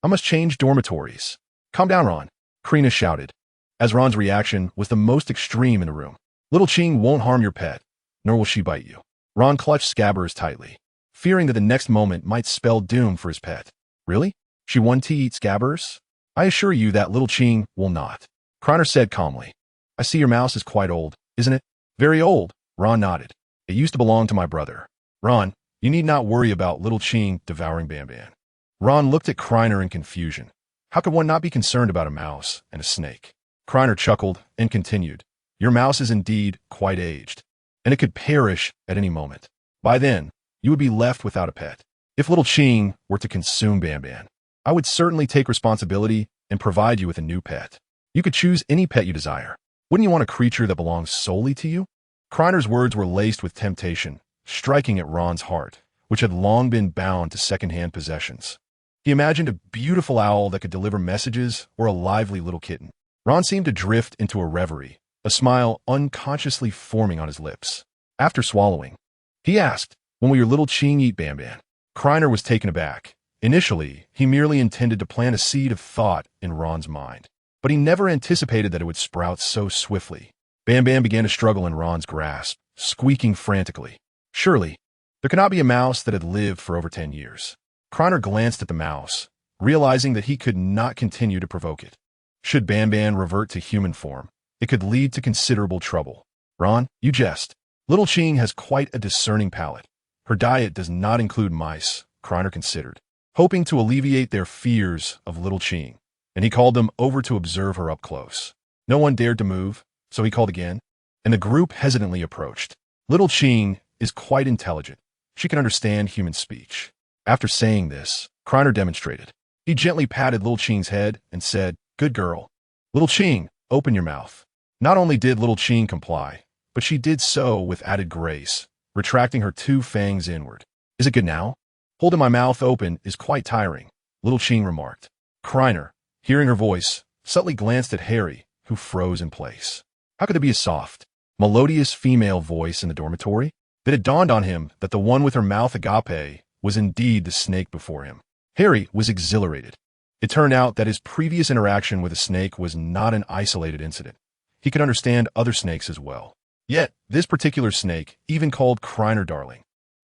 I must change dormitories." "Calm down, Ron," Krena shouted, as Ron's reaction was the most extreme in the room. "Little Ching won't harm your pet, nor will she bite you." Ron clutched Scabbers tightly, fearing that the next moment might spell doom for his pet. "Really? She won't eat Scabbers? I assure you that little Ching will not," Kreiner said calmly. "I see your mouse is quite old, isn't it?" "Very old," Ron nodded. "It used to belong to my brother." "Ron, you need not worry about little Ching devouring Banban." Ron looked at Kreiner in confusion. How could one not be concerned about a mouse and a snake? Kreiner chuckled and continued, "Your mouse is indeed quite aged, and it could perish at any moment. By then, you would be left without a pet. If little Ching were to consume Banban, I would certainly take responsibility and provide you with a new pet. You could choose any pet you desire. Wouldn't you want a creature that belongs solely to you?" Kreiner's words were laced with temptation, striking at Ron's heart, which had long been bound to second-hand possessions. He imagined a beautiful owl that could deliver messages or a lively little kitten. Ron seemed to drift into a reverie, a smile unconsciously forming on his lips. After swallowing, he asked, "When will your little Ching eat Banban?" Kreiner was taken aback. Initially, he merely intended to plant a seed of thought in Ron's mind, but he never anticipated that it would sprout so swiftly. Banban began to struggle in Ron's grasp, squeaking frantically. Surely, there could not be a mouse that had lived for over 10 years. Kreiner glanced at the mouse, realizing that he could not continue to provoke it. Should Banban revert to human form, it could lead to considerable trouble. "Ron, you jest. Little Ching has quite a discerning palate. Her diet does not include mice," Kreiner considered, hoping to alleviate their fears of little Ching, and he called them over to observe her up close. No one dared to move, so he called again, and the group hesitantly approached. "Little Ching is quite intelligent. She can understand human speech." After saying this, Kreiner demonstrated. He gently patted little Ching's head and said, "Good girl. Little Ching, open your mouth." Not only did little Ching comply, but she did so with added grace, retracting her two fangs inward. "Is it good now?" "Holding my mouth open is quite tiring," little Ching remarked. Kreiner, hearing her voice, subtly glanced at Harry, who froze in place. How could there be a soft, melodious female voice in the dormitory? It had dawned on him that the one with her mouth agape was indeed the snake before him. Harry was exhilarated. It turned out that his previous interaction with a snake was not an isolated incident. He could understand other snakes as well. Yet, this particular snake even called Kreiner darling.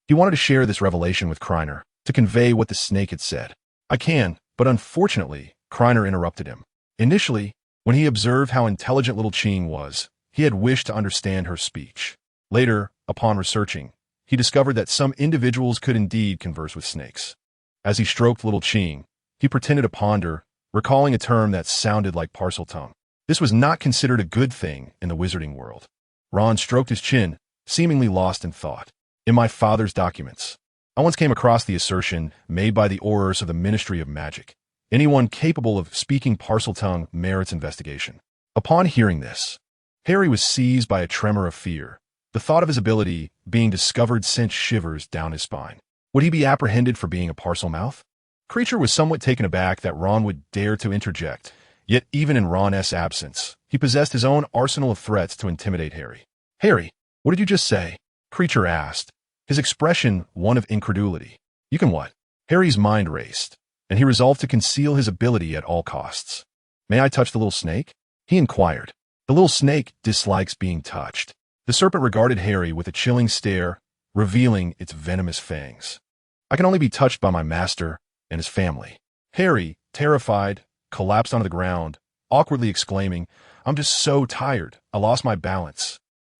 He wanted to share this revelation with Kreiner, to convey what the snake had said. "I can, but unfortunately," Kreiner interrupted him. Initially, when he observed how intelligent little Ching was, he had wished to understand her speech. Later, upon researching, he discovered that some individuals could indeed converse with snakes. As he stroked little Ching, he pretended to ponder, recalling a term that sounded like parcel tongue. This was not considered a good thing in the wizarding world. Ron stroked his chin, seemingly lost in thought. "In my father's documents, I once came across the assertion made by the Aurors of the Ministry of Magic. Anyone capable of speaking parcel tongue merits investigation." Upon hearing this, Harry was seized by a tremor of fear. The thought of his ability being discovered sent shivers down his spine. Would he be apprehended for being a parcel mouth? Creature was somewhat taken aback that Ron would dare to interject, yet even in Ron's absence, He possessed his own arsenal of threats to intimidate Harry. "Harry, what did you just say?" Creature asked, his expression one of incredulity. "You can what?" Harry's mind raced, and he resolved to conceal his ability at all costs. "May I touch the little snake?" he inquired. The little snake dislikes being touched. The serpent regarded Harry with a chilling stare, revealing its venomous fangs. "I can only be touched by my master and his family." Harry, terrified, collapsed onto the ground, awkwardly exclaiming, "I'm just so tired. I lost my balance."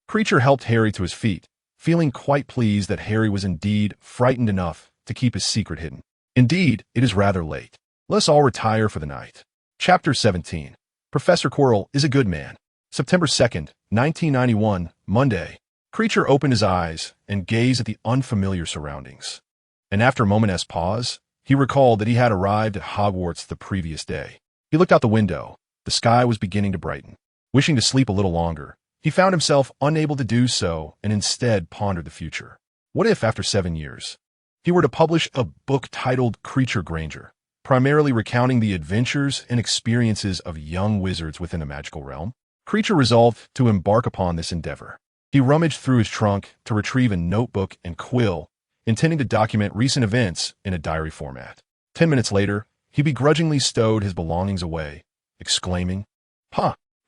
Creature helped Harry to his feet, feeling quite pleased that Harry was indeed frightened enough to keep his secret hidden. "Indeed, it is rather late. Let us all retire for the night." Chapter 17. Professor Quirrell is a good man. September 2nd, 1991, Monday. Creature opened his eyes and gazed at the unfamiliar surroundings. And after a moment's pause, he recalled that he had arrived at Hogwarts the previous day. He looked out the window. The sky was beginning to brighten. Wishing to sleep a little longer, he found himself unable to do so and instead pondered the future. What if, after 7 years, he were to publish a book titled Creature Granger, primarily recounting the adventures and experiences of young wizards within the magical realm? Creature resolved to embark upon this endeavor. He rummaged through his trunk to retrieve a notebook and quill, intending to document recent events in a diary format. 10 minutes later, he begrudgingly stowed his belongings away, exclaiming,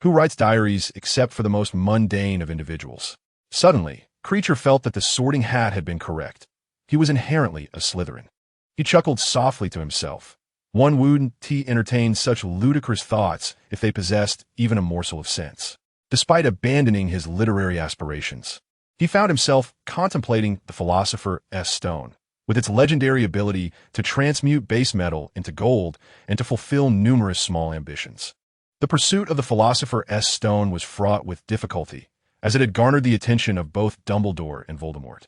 "Who writes diaries except for the most mundane of individuals?" Suddenly, Creature felt that the sorting hat had been correct. He was inherently a Slytherin. He chuckled softly to himself. One wouldn't entertain such ludicrous thoughts if they possessed even a morsel of sense. Despite abandoning his literary aspirations, he found himself contemplating the Philosopher's Stone, with its legendary ability to transmute base metal into gold and to fulfill numerous small ambitions. The pursuit of the Philosopher's Stone was fraught with difficulty, as it had garnered the attention of both Dumbledore and Voldemort.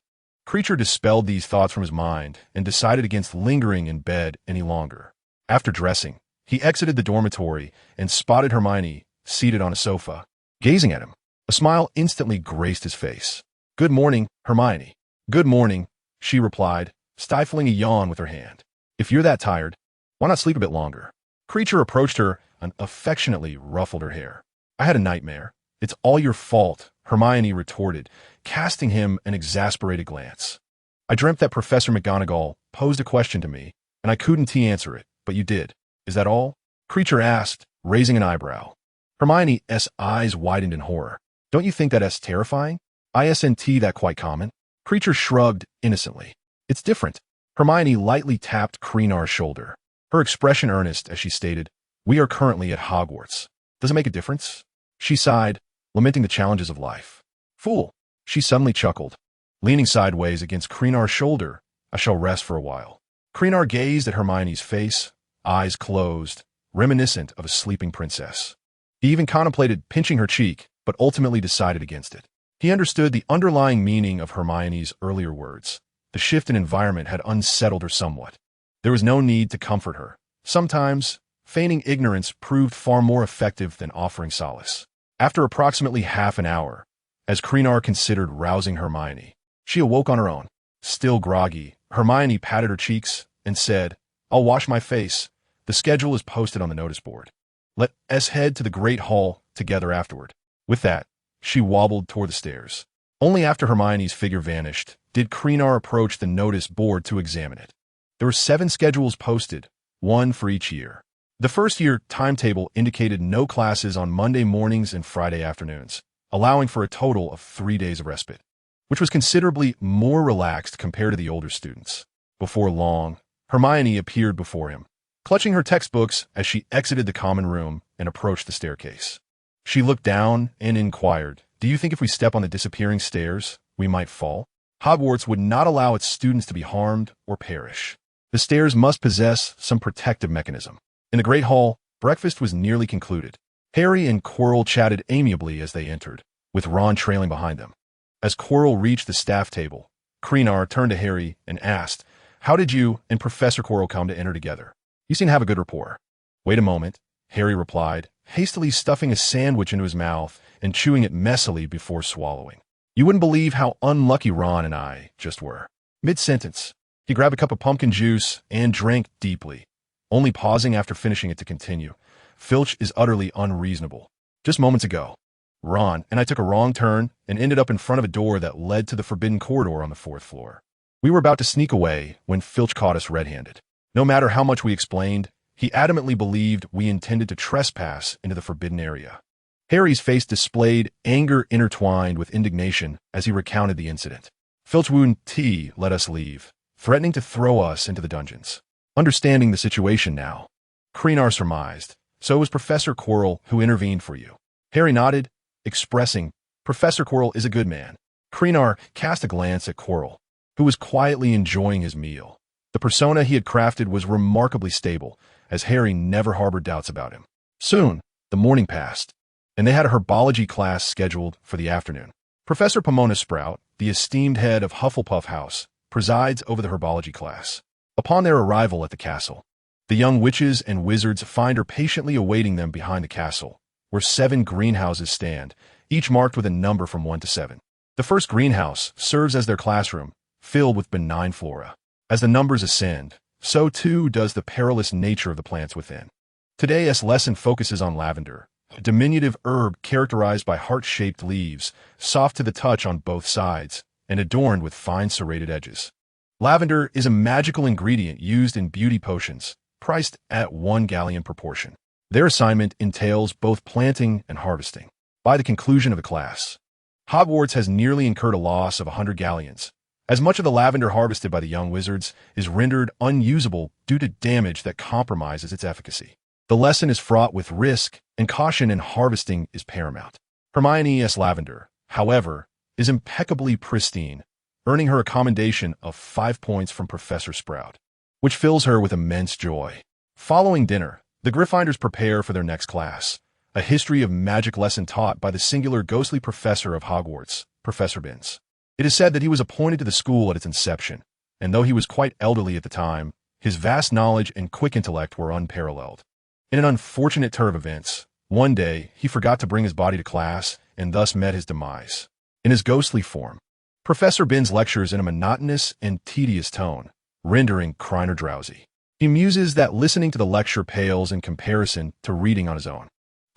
Creature dispelled these thoughts from his mind and decided against lingering in bed any longer. After dressing, he exited the dormitory and spotted Hermione seated on a sofa, gazing at him. A smile instantly graced his face. "Good morning, Hermione." "Good morning," she replied, stifling a yawn with her hand. "If you're that tired, why not sleep a bit longer?" Creature approached her and affectionately ruffled her hair. "I had a nightmare. It's all your fault," Hermione retorted, casting him an exasperated glance. "I dreamt that Professor McGonagall posed a question to me, and I couldn't answer it, but you did. Is that all?" Creature asked, raising an eyebrow. Hermione's eyes widened in horror. "Don't you think that's terrifying? Isn't that quite common?" Creature shrugged innocently. "It's different." Hermione lightly tapped Krenar's shoulder, her expression earnest as she stated, "We are currently at Hogwarts. Does it make a difference?" She sighed, lamenting the challenges of life. "Fool!" She suddenly chuckled. Leaning sideways against Krenar's shoulder, "I shall rest for a while." Krenar gazed at Hermione's face, eyes closed, reminiscent of a sleeping princess. He even contemplated pinching her cheek, but ultimately decided against it. He understood the underlying meaning of Hermione's earlier words. The shift in environment had unsettled her somewhat. There was no need to comfort her. Sometimes, feigning ignorance proved far more effective than offering solace. After approximately half an hour, as Krenar considered rousing Hermione, she awoke on her own. Still groggy, Hermione patted her cheeks and said, "I'll wash my face. The schedule is posted on the notice board. Let us head to the Great Hall together afterward." With that, she wobbled toward the stairs. Only after Hermione's figure vanished did Krenar approach the notice board to examine it. There were 7 schedules posted, 1 for each year. The first year timetable indicated no classes on Monday mornings and Friday afternoons, allowing for a total of 3 days of respite, which was considerably more relaxed compared to the older students. Before long, Hermione appeared before him, clutching her textbooks as she exited the common room and approached the staircase. She looked down and inquired, "Do you think if we step on the disappearing stairs, we might fall?" Hogwarts would not allow its students to be harmed or perish. The stairs must possess some protective mechanism. In the Great Hall, breakfast was nearly concluded. Harry and Quirrell chatted amiably as they entered, with Ron trailing behind them. As Quirrell reached the staff table, Krenar turned to Harry and asked, "How did you and Professor Quirrell come to enter together? You seem to have a good rapport." "Wait a moment," Harry replied, hastily stuffing a sandwich into his mouth and chewing it messily before swallowing. "You wouldn't believe how unlucky Ron and I just were." Mid-sentence, he grabbed a cup of pumpkin juice and drank deeply, only pausing after finishing it to continue. "Filch is utterly unreasonable. Just moments ago, Ron and I took a wrong turn and ended up in front of a door that led to the forbidden corridor on the 4th floor. We were about to sneak away when Filch caught us red-handed. No matter how much we explained, he adamantly believed we intended to trespass into the forbidden area. Harry's face displayed anger intertwined with indignation as he recounted the incident. Filch wouldn't let us leave, threatening to throw us into the dungeons. Understanding the situation now, Krena surmised, so was Professor Quirrell who intervened for you. Harry nodded, expressing, Professor Quirrell is a good man. Krena cast a glance at Quirrell, who was quietly enjoying his meal. The persona he had crafted was remarkably stable, as Harry never harbored doubts about him. Soon, the morning passed, and they had a herbology class scheduled for the afternoon. Professor Pomona Sprout, the esteemed head of Hufflepuff House, presides over the herbology class. Upon their arrival at the castle, the young witches and wizards find her patiently awaiting them behind the castle, where 7 greenhouses stand, each marked with a number from 1 to 7. The first greenhouse serves as their classroom, filled with benign flora. As the numbers ascend, so too does the perilous nature of the plants within. Today's lesson focuses on lavender, a diminutive herb characterized by heart-shaped leaves, soft to the touch on both sides, and adorned with fine serrated edges. Lavender is a magical ingredient used in beauty potions, priced at 1 galleon per portion. Their assignment entails both planting and harvesting. By the conclusion of the class, Hogwarts has nearly incurred a loss of 100 galleons, as much of the lavender harvested by the young wizards is rendered unusable due to damage that compromises its efficacy. The lesson is fraught with risk, and caution in harvesting is paramount. Hermione's lavender, however, is impeccably pristine, earning her a commendation of 5 points from Professor Sprout, which fills her with immense joy. Following dinner, the Gryffindors prepare for their next class, a history of magic lesson taught by the singular ghostly professor of Hogwarts, Professor Binns. It is said that he was appointed to the school at its inception, and though he was quite elderly at the time, his vast knowledge and quick intellect were unparalleled. In an unfortunate turn of events, one day he forgot to bring his body to class and thus met his demise. In his ghostly form, Professor Binns lectures in a monotonous and tedious tone, rendering Krena drowsy. He muses that listening to the lecture pales in comparison to reading on his own.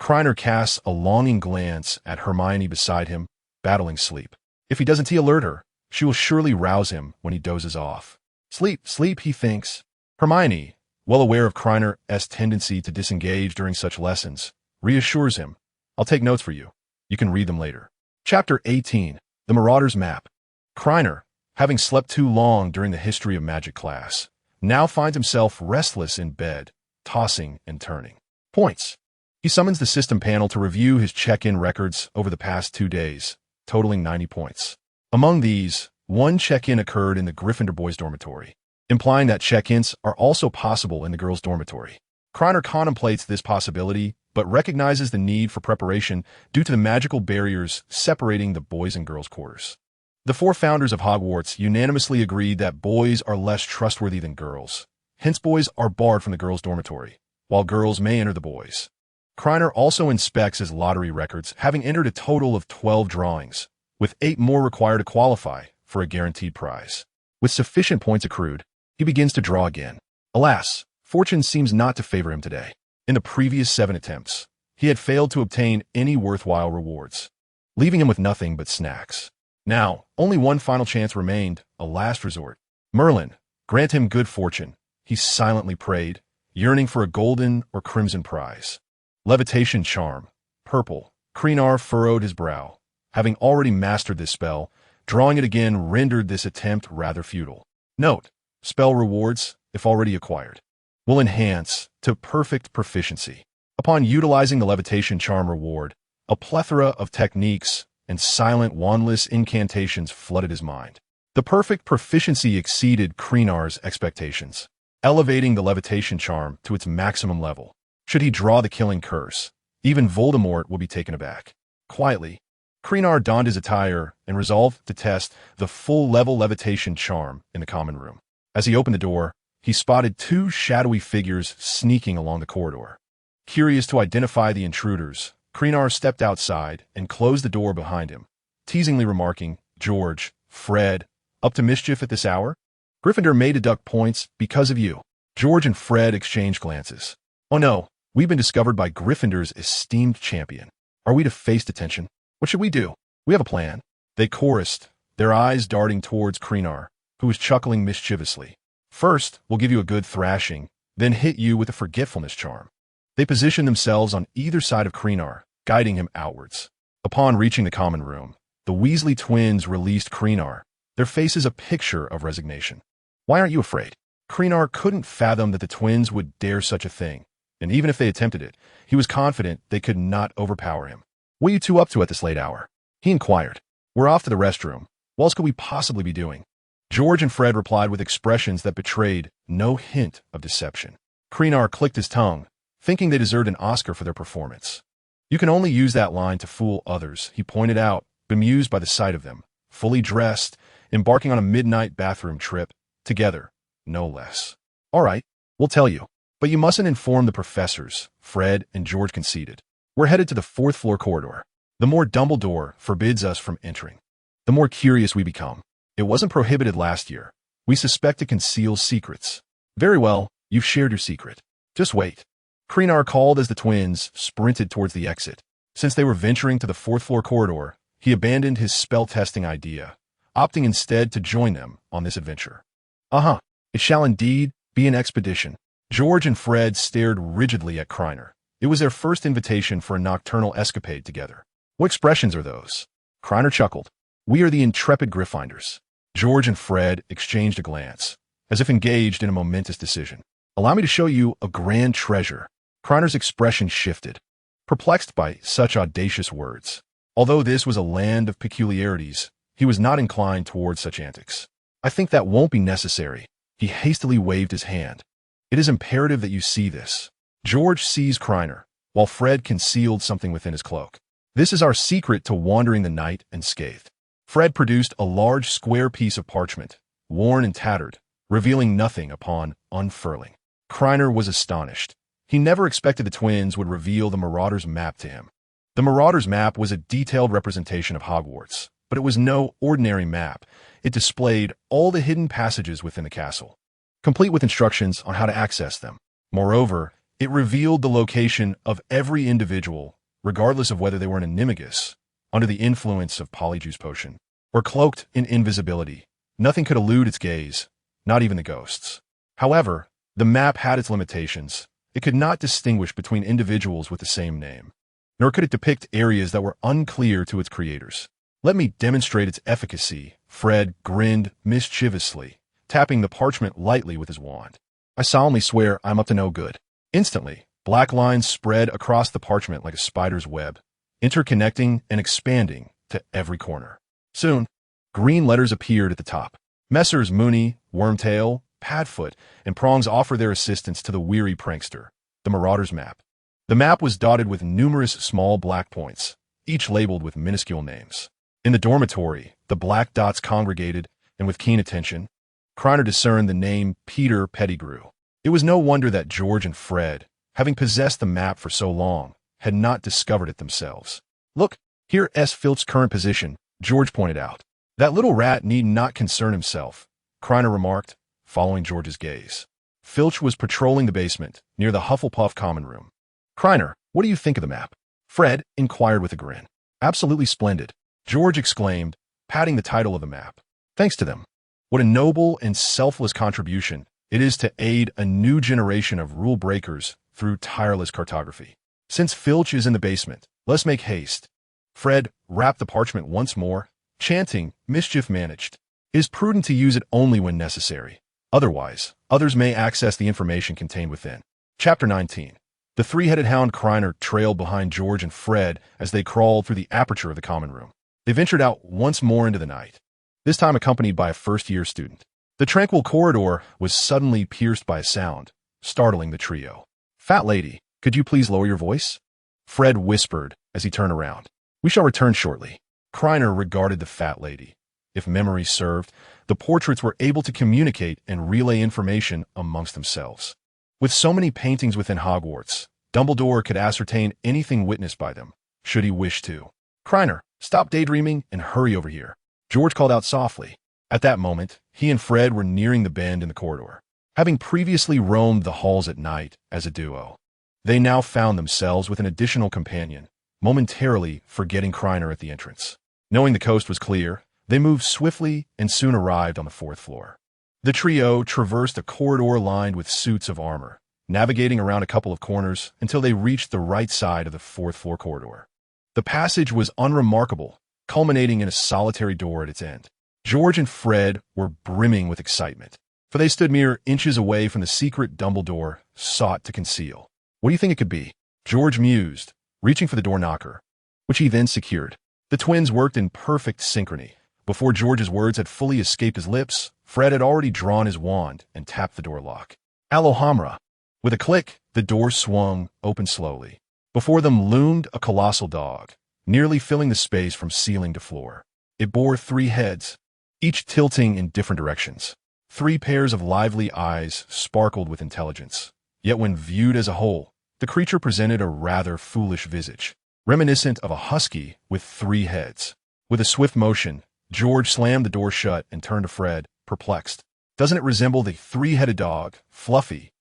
Krena casts a longing glance at Hermione beside him, battling sleep. If he doesn't alert her, she will surely rouse him when he dozes off. Sleep, sleep, he thinks. Hermione, well aware of Krener's tendency to disengage during such lessons, reassures him. I'll take notes for you. You can read them later. Chapter 18, The Marauder's Map. Krena, having slept too long during the history of magic class, now finds himself restless in bed, tossing and turning. Points. He summons the system panel to review his check-in records over the past 2 days, totaling 90 points. Among these, 1 check-in occurred in the Gryffindor boys' dormitory, implying that check-ins are also possible in the girls' dormitory. Krena contemplates this possibility, but recognizes the need for preparation due to the magical barriers separating the boys' and girls' quarters. The 4 founders of Hogwarts unanimously agreed that boys are less trustworthy than girls. Hence, boys are barred from the girls' dormitory, while girls may enter the boys'. Krena also inspects his lottery records, having entered a total of 12 drawings, with 8 more required to qualify for a guaranteed prize. With sufficient points accrued, he begins to draw again. Alas, fortune seems not to favor him today. In the previous 7 attempts, he had failed to obtain any worthwhile rewards, leaving him with nothing but snacks. Now, only one final chance remained, a last resort. Merlin, grant him good fortune, he silently prayed, yearning for a golden or crimson prize. Levitation charm, purple. Krena furrowed his brow. Having already mastered this spell, drawing it again rendered this attempt rather futile. Note, spell rewards, if already acquired, will enhance to perfect proficiency. Upon utilizing the levitation charm reward, a plethora of techniques and silent wandless incantations flooded his mind. The perfect proficiency exceeded Krena's expectations, elevating the levitation charm to its maximum level. Should he draw the killing curse, even Voldemort would be taken aback. Quietly, Krena donned his attire and resolved to test the full-level levitation charm in the common room. As he opened the door, he spotted 2 shadowy figures sneaking along the corridor. Curious to identify the intruders, Krena stepped outside and closed the door behind him, teasingly remarking, George, Fred, up to mischief at this hour? Gryffindor may deduct points because of you. George and Fred exchanged glances. Oh no, we've been discovered by Gryffindor's esteemed champion. Are we to face detention? What should we do? We have a plan. They chorused, their eyes darting towards Krena, who was chuckling mischievously. First, we'll give you a good thrashing, then hit you with a forgetfulness charm. They positioned themselves on either side of Krena, guiding him outwards. Upon reaching the common room, the Weasley twins released Krena, their faces a picture of resignation. Why aren't you afraid? Krena couldn't fathom that the twins would dare such a thing, and even if they attempted it, he was confident they could not overpower him. What are you two up to at this late hour? He inquired. We're off to the restroom. What else could we possibly be doing? George and Fred replied with expressions that betrayed no hint of deception. Krena clicked his tongue, thinking they deserved an Oscar for their performance. You can only use that line to fool others, he pointed out, bemused by the sight of them, fully dressed, embarking on a midnight bathroom trip, together, no less. All right, we'll tell you. But you mustn't inform the professors, Fred and George conceded. We're headed to the 4th floor corridor. The more Dumbledore forbids us from entering, the more curious we become. It wasn't prohibited last year. We suspect it conceals secrets. Very well, you've shared your secret. Just wait. Krena called as the twins sprinted towards the exit. Since they were venturing to the 4th floor corridor, he abandoned his spell-testing idea, opting instead to join them on this adventure. It shall indeed be an expedition. George and Fred stared rigidly at Krena. It was their first invitation for a nocturnal escapade together. What expressions are those? Krena chuckled. We are the intrepid Gryffindors. George and Fred exchanged a glance, as if engaged in a momentous decision. Allow me to show you a grand treasure. Krener's expression shifted, perplexed by such audacious words. Although this was a land of peculiarities, he was not inclined towards such antics. I think that won't be necessary. He hastily waved his hand. It is imperative that you see this. George seized Krena, while Fred concealed something within his cloak. This is our secret to wandering the night unscathed. Fred produced a large square piece of parchment, worn and tattered, revealing nothing upon unfurling. Krena was astonished. He never expected the twins would reveal the Marauder's map to him. The Marauder's map was a detailed representation of Hogwarts, but it was no ordinary map. It displayed all the hidden passages within the castle, complete with instructions on how to access them. Moreover, it revealed the location of every individual, regardless of whether they were an animagus, under the influence of Polyjuice Potion, or cloaked in invisibility. Nothing could elude its gaze, not even the ghosts. However, the map had its limitations. It could not distinguish between individuals with the same name, nor could it depict areas that were unclear to its creators. Let me demonstrate its efficacy. Fred grinned mischievously, tapping the parchment lightly with his wand. I solemnly swear I'm up to no good. Instantly, black lines spread across the parchment like a spider's web, interconnecting and expanding to every corner. Soon, green letters appeared at the top. Messrs. Mooney, Wormtail, Padfoot, and Prongs offer their assistance to the weary prankster, the Marauder's map. The map was dotted with numerous small black points, each labeled with minuscule names. In the dormitory, the black dots congregated, and with keen attention, Krena discerned the name Peter Pettigrew. It was no wonder that George and Fred, having possessed the map for so long, had not discovered it themselves. Look, here S. Filch's current position, George pointed out. That little rat need not concern himself, Krena remarked, following George's gaze. Filch was patrolling the basement, near the Hufflepuff common room. Krena, what do you think of the map? Fred inquired with a grin. Absolutely splendid, George exclaimed, patting the title of the map. Thanks to them. What a noble and selfless contribution it is to aid a new generation of rule breakers through tireless cartography. Since Filch is in the basement, let's make haste. Fred wrapped the parchment once more, chanting, mischief managed. It is prudent to use it only when necessary. Otherwise, others may access the information contained within. Chapter 19. The three-headed hound Krena trailed behind George and Fred as they crawled through the aperture of the common room. They ventured out once more into the night, this time accompanied by a first-year student. The tranquil corridor was suddenly pierced by a sound, startling the trio. Fat lady, could you please lower your voice? Fred whispered as he turned around. We shall return shortly. Krena regarded the fat lady. If memory served, the portraits were able to communicate and relay information amongst themselves. With so many paintings within Hogwarts, Dumbledore could ascertain anything witnessed by them, should he wish to. Krena, stop daydreaming and hurry over here, George called out softly. At that moment, he and Fred were nearing the bend in the corridor. Having previously roamed the halls at night as a duo, they now found themselves with an additional companion, momentarily forgetting Krena at the entrance. Knowing the coast was clear, they moved swiftly and soon arrived on the 4th floor. The trio traversed a corridor lined with suits of armor, navigating around a couple of corners until they reached the right side of the 4th floor corridor. The passage was unremarkable, culminating in a solitary door at its end. George and Fred were brimming with excitement, for they stood mere inches away from the secret Dumbledore sought to conceal. What do you think it could be? George mused, reaching for the door knocker, which he then secured. The twins worked in perfect synchrony. Before George's words had fully escaped his lips, Fred had already drawn his wand and tapped the door lock. Alohamra! With a click, the door swung open slowly. Before them loomed a colossal dog, nearly filling the space from ceiling to floor. It bore 3 heads, each tilting in different directions. 3 pairs of lively eyes sparkled with intelligence. Yet when viewed as a whole, the creature presented a rather foolish visage, reminiscent of a husky with 3 heads. With a swift motion, George slammed the door shut and turned to Fred, perplexed. Doesn't it resemble the 3-headed dog, Fluffy,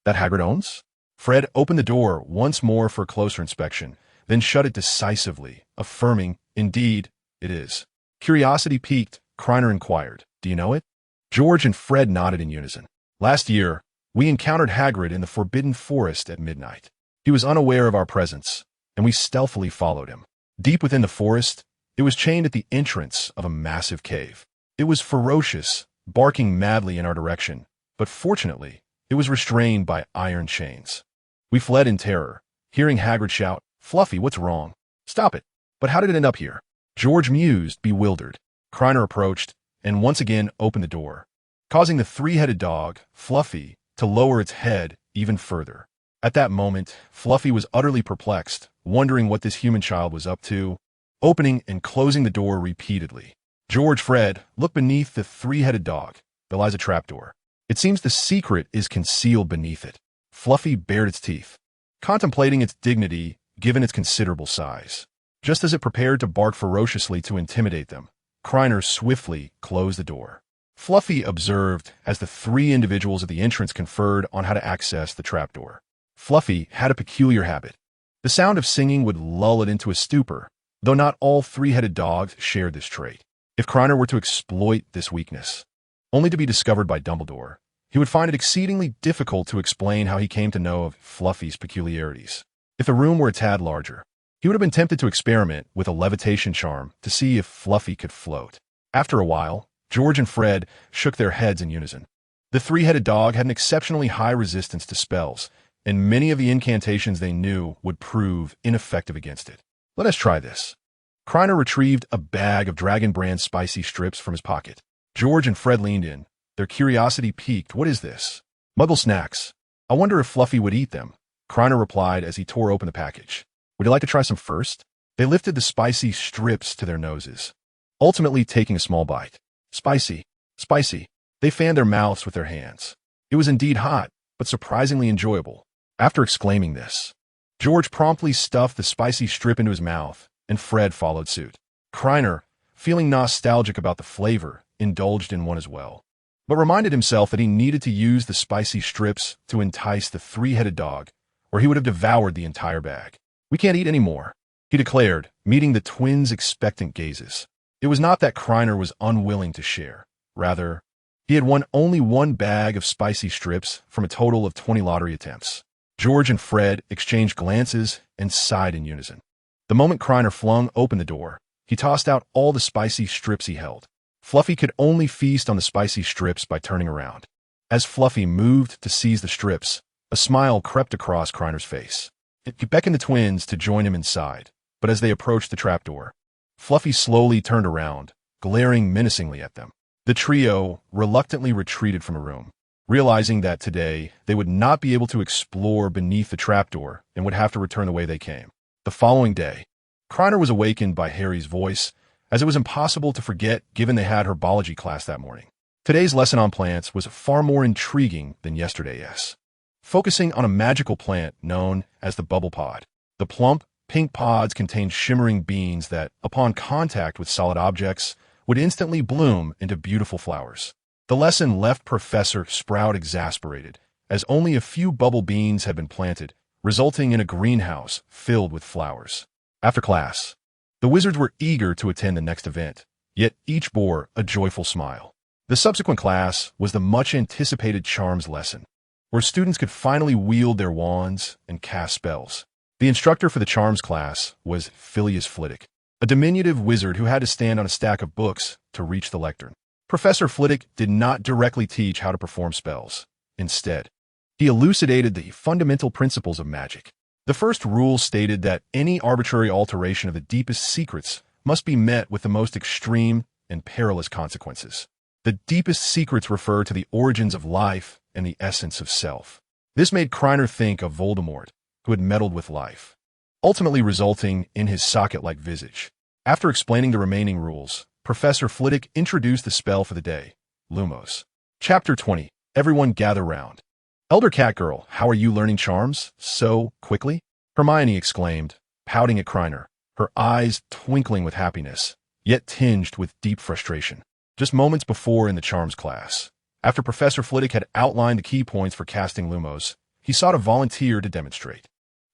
that Hagrid owns? Fred opened the door once more for a closer inspection, then shut it decisively, affirming, indeed, it is. Curiosity piqued, Krena inquired, do you know it? George and Fred nodded in unison. Last year, we encountered Hagrid in the Forbidden Forest at midnight. He was unaware of our presence, and we stealthily followed him. Deep within the forest, it was chained at the entrance of a massive cave. It was ferocious, barking madly in our direction, but fortunately, it was restrained by iron chains. We fled in terror, hearing Hagrid shout, Fluffy, what's wrong? Stop it. But how did it end up here? George mused, bewildered. Krena approached, and once again opened the door, causing the 3-headed dog, Fluffy, to lower its head even further. At that moment, Fluffy was utterly perplexed, wondering what this human child was up to, opening and closing the door repeatedly. George, Fred, look beneath the 3-headed dog. There lies a trapdoor. It seems the secret is concealed beneath it. Fluffy bared its teeth, contemplating its dignity given its considerable size. Just as it prepared to bark ferociously to intimidate them, Krena swiftly closed the door. Fluffy observed as the 3 individuals at the entrance conferred on how to access the trapdoor. Fluffy had a peculiar habit. The sound of singing would lull it into a stupor, though not all 3-headed dogs shared this trait. If Krena were to exploit this weakness, only to be discovered by Dumbledore, he would find it exceedingly difficult to explain how he came to know of Fluffy's peculiarities. If the room were a tad larger, he would have been tempted to experiment with a levitation charm to see if Fluffy could float. After a while, George and Fred shook their heads in unison. The 3-headed dog had an exceptionally high resistance to spells, and many of the incantations they knew would prove ineffective against it. Let us try this. Krena retrieved a bag of Dragon Brand spicy strips from his pocket. George and Fred leaned in, their curiosity piqued. What is this? Muggle snacks. I wonder if Fluffy would eat them. Krena replied as he tore open the package. Would you like to try some first? They lifted the spicy strips to their noses, ultimately taking a small bite. Spicy, spicy. They fanned their mouths with their hands. It was indeed hot, but surprisingly enjoyable. After exclaiming this, George promptly stuffed the spicy strip into his mouth, and Fred followed suit. Krena, feeling nostalgic about the flavor, indulged in one as well, but reminded himself that he needed to use the spicy strips to entice the 3-headed dog, or he would have devoured the entire bag. We can't eat any more, he declared, meeting the twins' expectant gazes. It was not that Krena was unwilling to share. Rather, he had won only 1 bag of spicy strips from a total of 20 lottery attempts. George and Fred exchanged glances and sighed in unison. The moment Krena flung open the door, he tossed out all the spicy strips he held. Fluffy could only feast on the spicy strips by turning around. As Fluffy moved to seize the strips, a smile crept across Krener's face. He beckoned the twins to join him inside, but as they approached the trapdoor, Fluffy slowly turned around, glaring menacingly at them. The trio reluctantly retreated from the room, realizing that today they would not be able to explore beneath the trapdoor and would have to return the way they came. The following day, Krena was awakened by Harry's voice, as it was impossible to forget given they had herbology class that morning. Today's lesson on plants was far more intriguing than yesterday's, focusing on a magical plant known as the bubble pod. The plump, pink pods contained shimmering beans that, upon contact with solid objects, would instantly bloom into beautiful flowers. The lesson left Professor Sprout exasperated, as only a few bubble beans had been planted, resulting in a greenhouse filled with flowers. After class, the wizards were eager to attend the next event, yet each bore a joyful smile. The subsequent class was the much-anticipated charms lesson, where students could finally wield their wands and cast spells. The instructor for the charms class was Phileas Flitwick, a diminutive wizard who had to stand on a stack of books to reach the lectern. Professor Flitwick did not directly teach how to perform spells. Instead, he elucidated the fundamental principles of magic. The first rule stated that any arbitrary alteration of the deepest secrets must be met with the most extreme and perilous consequences. The deepest secrets refer to the origins of life and the essence of self. This made Krena think of Voldemort, who had meddled with life, ultimately resulting in his socket-like visage. After explaining the remaining rules, Professor Flitwick introduced the spell for the day, Lumos. Chapter 20. Everyone gather round. Elder Catgirl, how are you learning charms so quickly? Hermione exclaimed, pouting at Krena, her eyes twinkling with happiness, yet tinged with deep frustration. Just moments before in the charms class, after Professor Flitwick had outlined the key points for casting Lumos, he sought a volunteer to demonstrate.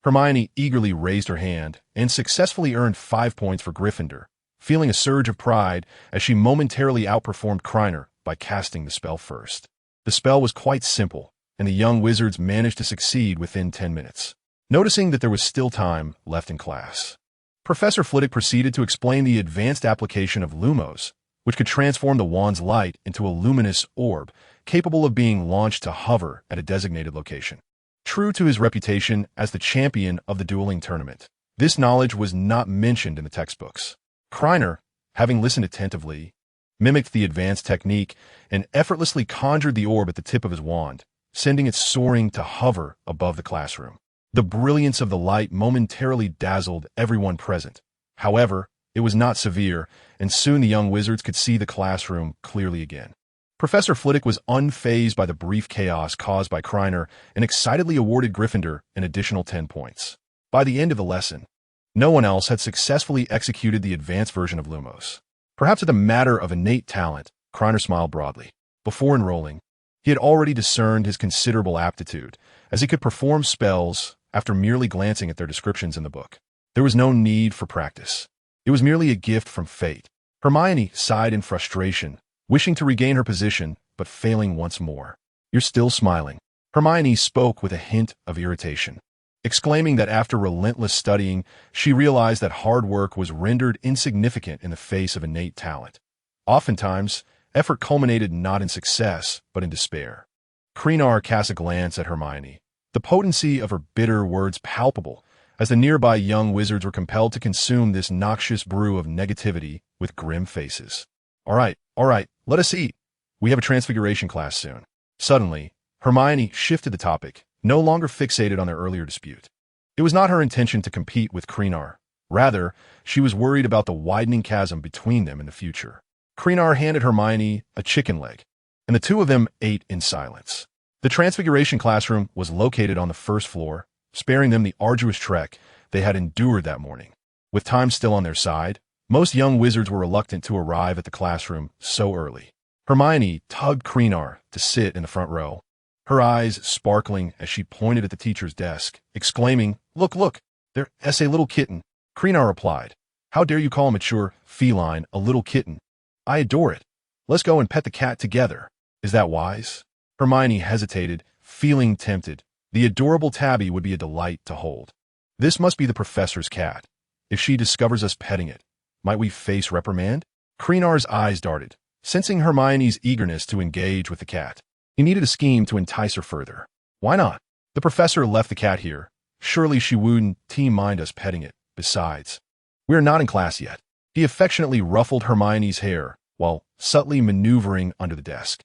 Hermione eagerly raised her hand and successfully earned 5 points for Gryffindor, feeling a surge of pride as she momentarily outperformed Krena by casting the spell first. The spell was quite simple, and the young wizards managed to succeed within 10 minutes. Noticing that there was still time left in class, Professor Flitwick proceeded to explain the advanced application of Lumos, which could transform the wand's light into a luminous orb capable of being launched to hover at a designated location. True to his reputation as the champion of the dueling tournament, this knowledge was not mentioned in the textbooks. Krena, having listened attentively, mimicked the advanced technique and effortlessly conjured the orb at the tip of his wand, sending it soaring to hover above the classroom. The brilliance of the light momentarily dazzled everyone present. However, it was not severe, and soon the young wizards could see the classroom clearly again. Professor Flitwick was unfazed by the brief chaos caused by Krena and excitedly awarded Gryffindor an additional 10 points. By the end of the lesson, no one else had successfully executed the advanced version of Lumos. Perhaps it's a matter of innate talent, Krena smiled broadly. Before enrolling, he had already discerned his considerable aptitude, as he could perform spells after merely glancing at their descriptions in the book. There was no need for practice. It was merely a gift from fate. Hermione sighed in frustration, wishing to regain her position, but failing once more. You're still smiling. Hermione spoke with a hint of irritation, exclaiming that after relentless studying, she realized that hard work was rendered insignificant in the face of innate talent. Oftentimes, effort culminated not in success, but in despair. Krena cast a glance at Hermione, the potency of her bitter words palpable, as the nearby young wizards were compelled to consume this noxious brew of negativity with grim faces. All right, let us eat. We have a transfiguration class soon. Suddenly, Hermione shifted the topic, no longer fixated on their earlier dispute. It was not her intention to compete with Krena. Rather, she was worried about the widening chasm between them in the future. Krena handed Hermione a chicken leg, and the two of them ate in silence. The transfiguration classroom was located on the first floor, sparing them the arduous trek they had endured that morning. With time still on their side, most young wizards were reluctant to arrive at the classroom so early. Hermione tugged Krena to sit in the front row, her eyes sparkling as she pointed at the teacher's desk, exclaiming, Look, there's a little kitten. Krena replied, How dare you call a mature feline a little kitten? I adore it. Let's go and pet the cat together. Is that wise? Hermione hesitated, feeling tempted. The adorable tabby would be a delight to hold. This must be the professor's cat. If she discovers us petting it, might we face reprimand? Krena's eyes darted, sensing Hermione's eagerness to engage with the cat. He needed a scheme to entice her further. Why not? The professor left the cat here. Surely she wouldn't mind us petting it. Besides, we're not in class yet. He affectionately ruffled Hermione's hair while subtly maneuvering under the desk.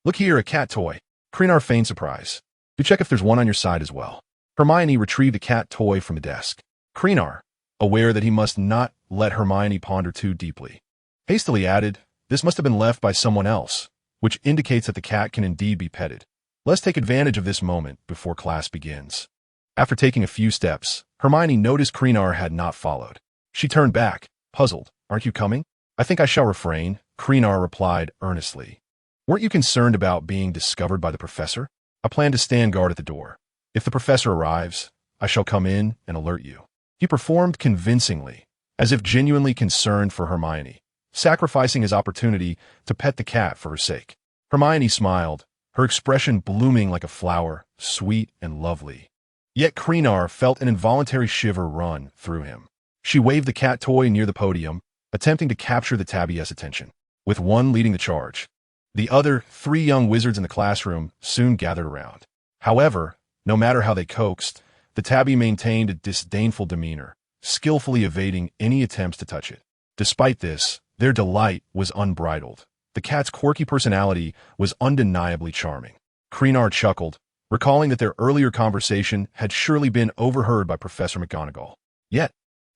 Look here, a cat toy. Krena feigned surprise. Do check if there's one on your side as well. Hermione retrieved a cat toy from the desk. Krena, aware that he must not let Hermione ponder too deeply, hastily added, This must have been left by someone else, which indicates that the cat can indeed be petted. Let's take advantage of this moment before class begins. After taking a few steps, Hermione noticed Krena had not followed. She turned back, puzzled. Aren't you coming? I think I shall refrain, Krena replied earnestly. Weren't you concerned about being discovered by the professor? I plan to stand guard at the door. If the professor arrives, I shall come in and alert you. He performed convincingly, as if genuinely concerned for Hermione, sacrificing his opportunity to pet the cat for her sake. Hermione smiled, her expression blooming like a flower, sweet and lovely. Yet Krena felt an involuntary shiver run through him. She waved the cat toy near the podium, attempting to capture the tabby's attention. With one leading the charge, the other 3 young wizards in the classroom soon gathered around. However, no matter how they coaxed, the tabby maintained a disdainful demeanor, skillfully evading any attempts to touch it. Despite this, their delight was unbridled. The cat's quirky personality was undeniably charming. Krena chuckled, recalling that their earlier conversation had surely been overheard by Professor McGonagall. Yet,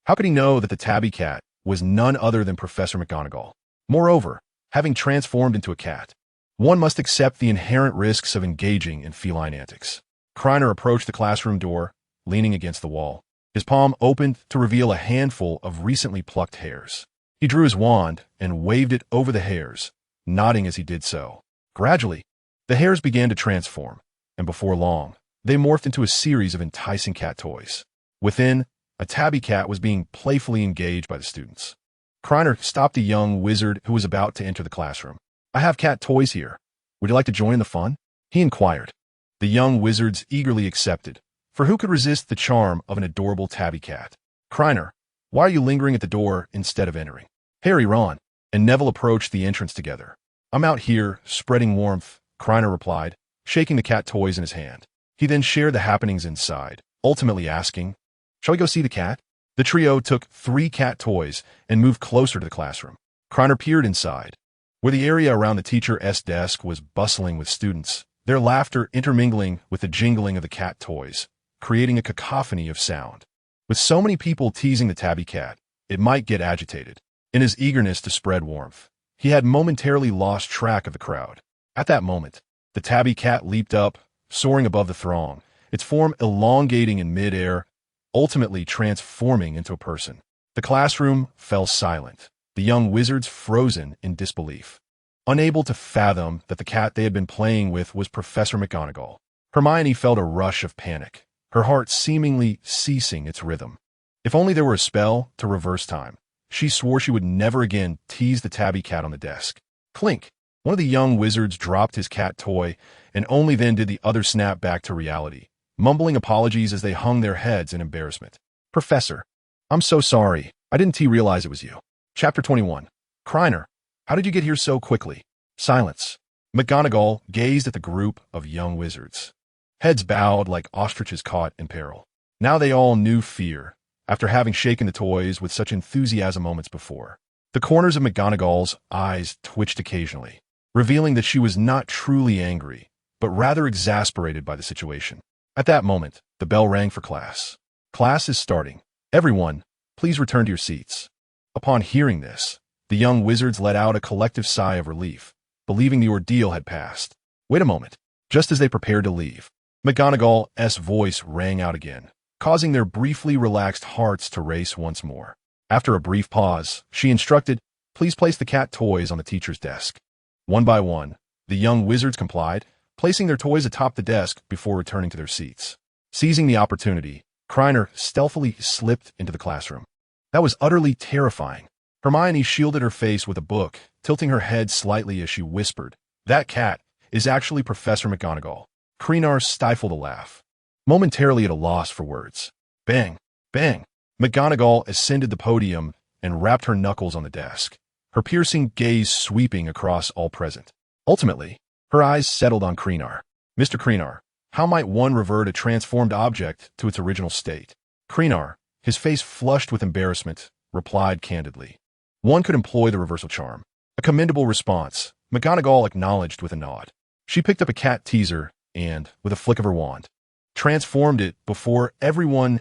how could he know that the tabby cat was none other than Professor McGonagall? Moreover, having transformed into a cat, one must accept the inherent risks of engaging in feline antics. Krena approached the classroom door, leaning against the wall. His palm opened to reveal a handful of recently plucked hairs. He drew his wand and waved it over the hairs, nodding as he did so. Gradually, the hairs began to transform, and before long, they morphed into a series of enticing cat toys. Within, a tabby cat was being playfully engaged by the students. Krena stopped a young wizard who was about to enter the classroom. "I have cat toys here. Would you like to join in the fun?" he inquired. The young wizards eagerly accepted, for who could resist the charm of an adorable tabby cat? "Krena, why are you lingering at the door instead of entering?" Harry, Ron, and Neville approached the entrance together. "I'm out here, spreading warmth," Krena replied, shaking the cat toys in his hand. He then shared the happenings inside, ultimately asking, "Shall we go see the cat?" The trio took 3 cat toys and moved closer to the classroom. Krena peered inside, where the area around the teacher's desk was bustling with students, their laughter intermingling with the jingling of the cat toys, creating a cacophony of sound. With so many people teasing the tabby cat, it might get agitated. In his eagerness to spread warmth, he had momentarily lost track of the crowd. At that moment, the tabby cat leaped up, soaring above the throng, its form elongating in mid-air, ultimately transforming into a person. The classroom fell silent, the young wizards frozen in disbelief, unable to fathom that the cat they had been playing with was Professor McGonagall. Hermione felt a rush of panic, her heart seemingly ceasing its rhythm. If only there were a spell to reverse time. She swore she would never again tease the tabby cat on the desk. Clink! One of the young wizards dropped his cat toy, and only then did the other snap back to reality, mumbling apologies as they hung their heads in embarrassment. "Professor, I'm so sorry. I didn't realize it was you." Chapter 21. Krena, how did you get here so quickly? Silence. McGonagall gazed at the group of young wizards, heads bowed like ostriches caught in peril. Now they all knew fear, after having shaken the toys with such enthusiasm moments before. The corners of McGonagall's eyes twitched occasionally, revealing that she was not truly angry, but rather exasperated by the situation. At that moment, the bell rang for class. "Class is starting. Everyone, please return to your seats." Upon hearing this, the young wizards let out a collective sigh of relief, believing the ordeal had passed. Wait a moment. Just as they prepared to leave, McGonagall's voice rang out again, causing their briefly relaxed hearts to race once more. After a brief pause, she instructed, "Please place the cat toys on the teacher's desk." One by one, the young wizards complied, placing their toys atop the desk before returning to their seats. Seizing the opportunity, Krena stealthily slipped into the classroom. That was utterly terrifying. Hermione shielded her face with a book, tilting her head slightly as she whispered, "That cat is actually Professor McGonagall." Krena stifled a laugh, momentarily at a loss for words. Bang! Bang! McGonagall ascended the podium and rapped her knuckles on the desk, her piercing gaze sweeping across all present. Ultimately, her eyes settled on Krena. "Mr. Krena, how might one revert a transformed object to its original state?" Krena, his face flushed with embarrassment, replied candidly, "One could employ the reversal charm." A commendable response, McGonagall acknowledged with a nod. She picked up a cat teaser and, with a flick of her wand, transformed it before everyone's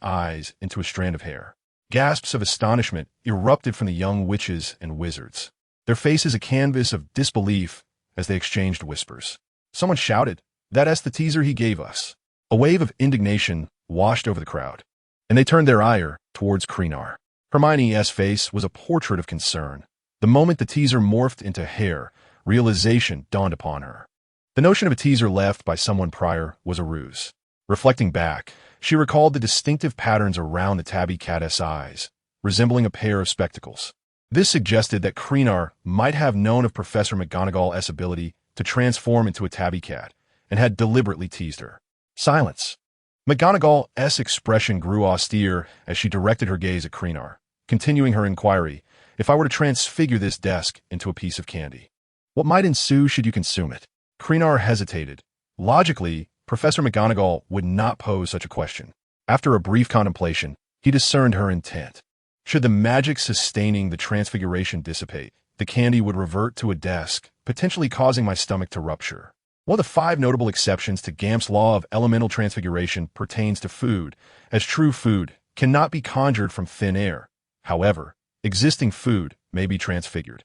eyes into a strand of hair. Gasps of astonishment erupted from the young witches and wizards, their faces a canvas of disbelief as they exchanged whispers. Someone shouted, "That's the teaser he gave us." A wave of indignation washed over the crowd, and they turned their ire towards Krena. Hermione's face was a portrait of concern. The moment the teaser morphed into hair, realization dawned upon her. The notion of a teaser left by someone prior was a ruse. Reflecting back, She recalled the distinctive patterns around the tabby cat's eyes, resembling a pair of spectacles. This suggested that Krena might have known of Professor McGonagall's ability to transform into a tabby cat and had deliberately teased her. Silence. McGonagall's expression grew austere as she directed her gaze at Krena, continuing her inquiry. If I were to transfigure this desk into a piece of candy, what might ensue should you consume it? Krena hesitated. Logically, Professor McGonagall would not pose such a question. After a brief contemplation, he discerned her intent. Should the magic sustaining the transfiguration dissipate, the candy would revert to a desk, potentially causing my stomach to rupture. One of the 5 notable exceptions to Gamp's law of elemental transfiguration pertains to food, as true food cannot be conjured from thin air. However, existing food may be transfigured.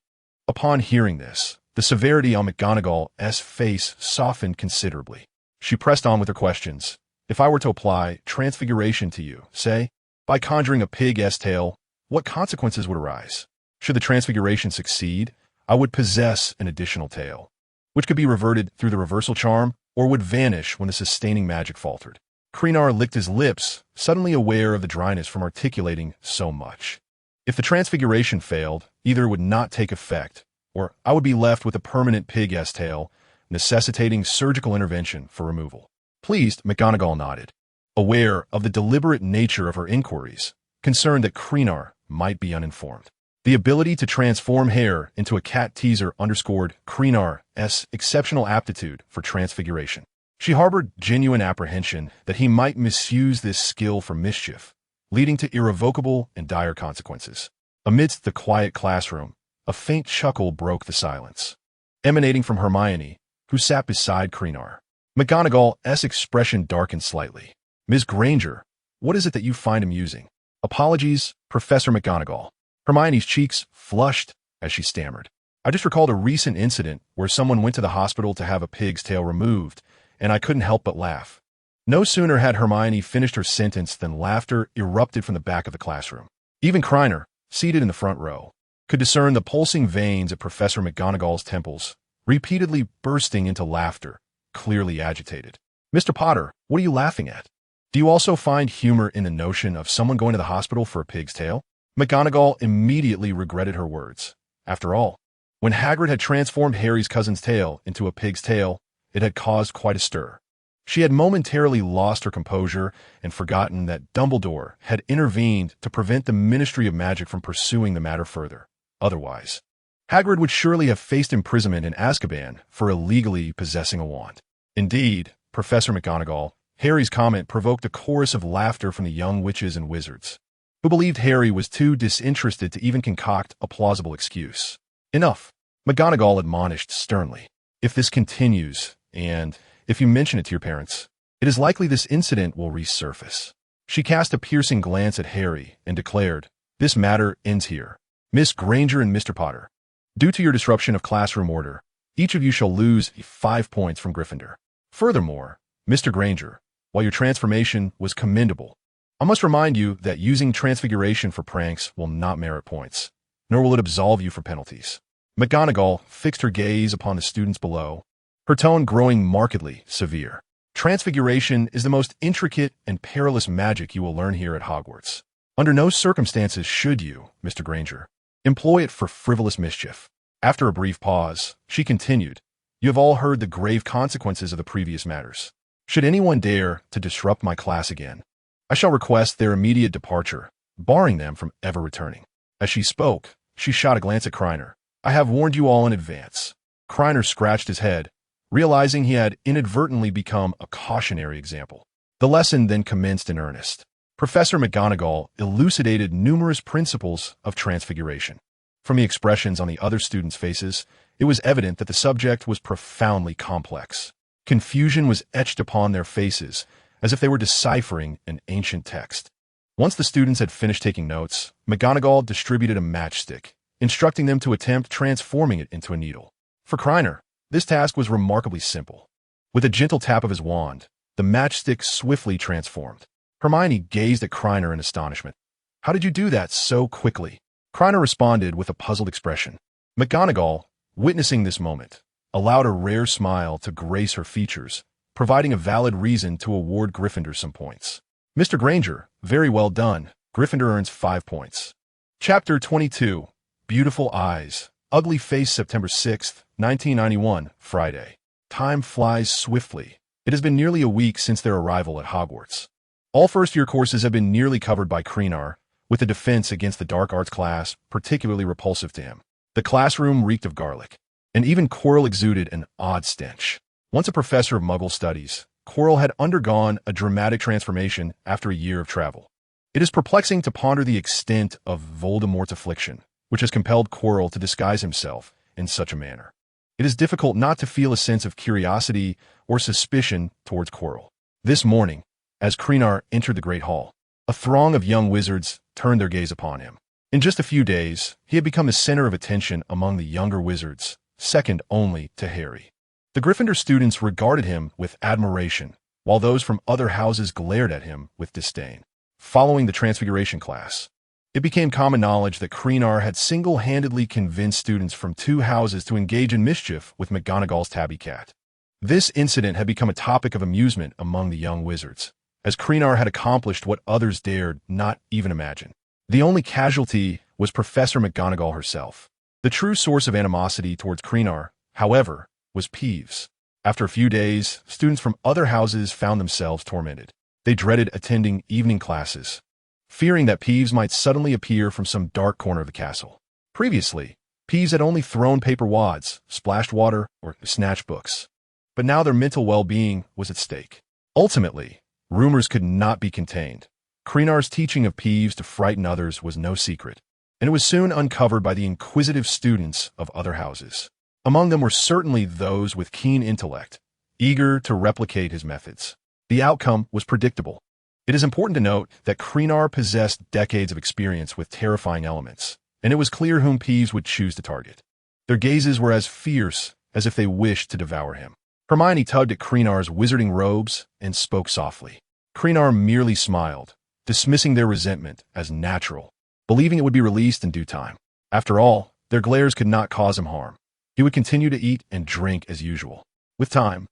Upon hearing this, the severity on McGonagall's face softened considerably. She pressed on with her questions. If I were to apply transfiguration to you, say, by conjuring a pig's tail, what consequences would arise? Should the transfiguration succeed, I would possess an additional tail, which could be reverted through the reversal charm or would vanish when the sustaining magic faltered. Krena licked his lips, suddenly aware of the dryness from articulating so much. If the transfiguration failed, either it would not take effect, or I would be left with a permanent pig's tail, necessitating surgical intervention for removal. Pleased, McGonagall nodded, aware of the deliberate nature of her inquiries, concerned that Krena might be uninformed. The ability to transform hair into a cat teaser underscored Krena's exceptional aptitude for transfiguration. She harbored genuine apprehension that he might misuse this skill for mischief, leading to irrevocable and dire consequences. Amidst the quiet classroom, a faint chuckle broke the silence, emanating from Hermione, who sat beside Krena. McGonagall's expression darkened slightly. Ms. Granger, what is it that you find amusing? Apologies, Professor McGonagall. Hermione's cheeks flushed as she stammered. I just recalled a recent incident where someone went to the hospital to have a pig's tail removed, and I couldn't help but laugh. No sooner had Hermione finished her sentence than laughter erupted from the back of the classroom. Even Krena, seated in the front row, could discern the pulsing veins at Professor McGonagall's temples, repeatedly bursting into laughter, clearly agitated. Mr. Potter, what are you laughing at? Do you also find humor in the notion of someone going to the hospital for a pig's tail? McGonagall immediately regretted her words. After all, when Hagrid had transformed Harry's cousin's tail into a pig's tail, it had caused quite a stir. She had momentarily lost her composure and forgotten that Dumbledore had intervened to prevent the Ministry of Magic from pursuing the matter further. Otherwise, Hagrid would surely have faced imprisonment in Azkaban for illegally possessing a wand. Indeed, Professor McGonagall, Harry's comment provoked a chorus of laughter from the young witches and wizards, who believed Harry was too disinterested to even concoct a plausible excuse. Enough, McGonagall admonished sternly. If this continues, and if you mention it to your parents, it is likely this incident will resurface. She cast a piercing glance at Harry and declared, this matter ends here. Miss Granger and Mr. Potter, due to your disruption of classroom order, each of you shall lose 5 points from Gryffindor. Furthermore, Mr. Granger, while your transformation was commendable, I must remind you that using transfiguration for pranks will not merit points, nor will it absolve you for penalties. McGonagall fixed her gaze upon the students below, her tone growing markedly severe. Transfiguration is the most intricate and perilous magic you will learn here at Hogwarts. Under no circumstances should you, Mr. Granger, employ it for frivolous mischief. After a brief pause, she continued, you have all heard the grave consequences of the previous matters. Should anyone dare to disrupt my class again, I shall request their immediate departure, barring them from ever returning. As she spoke, she shot a glance at Krena. I have warned you all in advance. Krena scratched his head, realizing he had inadvertently become a cautionary example. The lesson then commenced in earnest. Professor McGonagall elucidated numerous principles of transfiguration. From the expressions on the other students' faces, it was evident that the subject was profoundly complex. Confusion was etched upon their faces, as if they were deciphering an ancient text. Once the students had finished taking notes, McGonagall distributed a matchstick, instructing them to attempt transforming it into a needle. For Krena, this task was remarkably simple. With a gentle tap of his wand, the matchstick swiftly transformed. Hermione gazed at Krena in astonishment. How did you do that so quickly? Krena responded with a puzzled expression. McGonagall, witnessing this moment, allowed a rare smile to grace her features, providing a valid reason to award Gryffindor some points. Mr. Granger, very well done. Gryffindor earns 5 points. Chapter 22. Beautiful Eyes. Ugly Face, September 6th, 1991, Friday. Time flies swiftly. It has been nearly a week since their arrival at Hogwarts. All first-year courses have been nearly covered by Krena, with the defense against the dark arts class particularly repulsive to him. The classroom reeked of garlic, and even Quirrell exuded an odd stench. Once a professor of Muggle studies, Quirrell had undergone a dramatic transformation after a year of travel. It is perplexing to ponder the extent of Voldemort's affliction, which has compelled Quirrell to disguise himself in such a manner. It is difficult not to feel a sense of curiosity or suspicion towards Quirrell. This morning, as Krena entered the Great Hall, a throng of young wizards turned their gaze upon him. In just a few days, he had become the center of attention among the younger wizards, second only to Harry. The Gryffindor students regarded him with admiration, while those from other houses glared at him with disdain. Following the Transfiguration class, it became common knowledge that Krena had single-handedly convinced students from 2 houses to engage in mischief with McGonagall's tabby cat. This incident had become a topic of amusement among the young wizards, as Krena had accomplished what others dared not even imagine. The only casualty was Professor McGonagall herself. The true source of animosity towards Krena, however, was Peeves. After a few days, students from other houses found themselves tormented. They dreaded attending evening classes, fearing that Peeves might suddenly appear from some dark corner of the castle. Previously, Peeves had only thrown paper wads, splashed water, or snatched books. But now their mental well-being was at stake. Ultimately, rumors could not be contained. Krena's teaching of Peeves to frighten others was no secret, and it was soon uncovered by the inquisitive students of other houses. Among them were certainly those with keen intellect, eager to replicate his methods. The outcome was predictable. It is important to note that Krena possessed decades of experience with terrifying elements, and it was clear whom Peeves would choose to target. Their gazes were as fierce as if they wished to devour him. Hermione tugged at Krena's wizarding robes and spoke softly. Krena merely smiled, dismissing their resentment as natural, believing it would be released in due time. After all, their glares could not cause him harm. He would continue to eat and drink as usual. With time,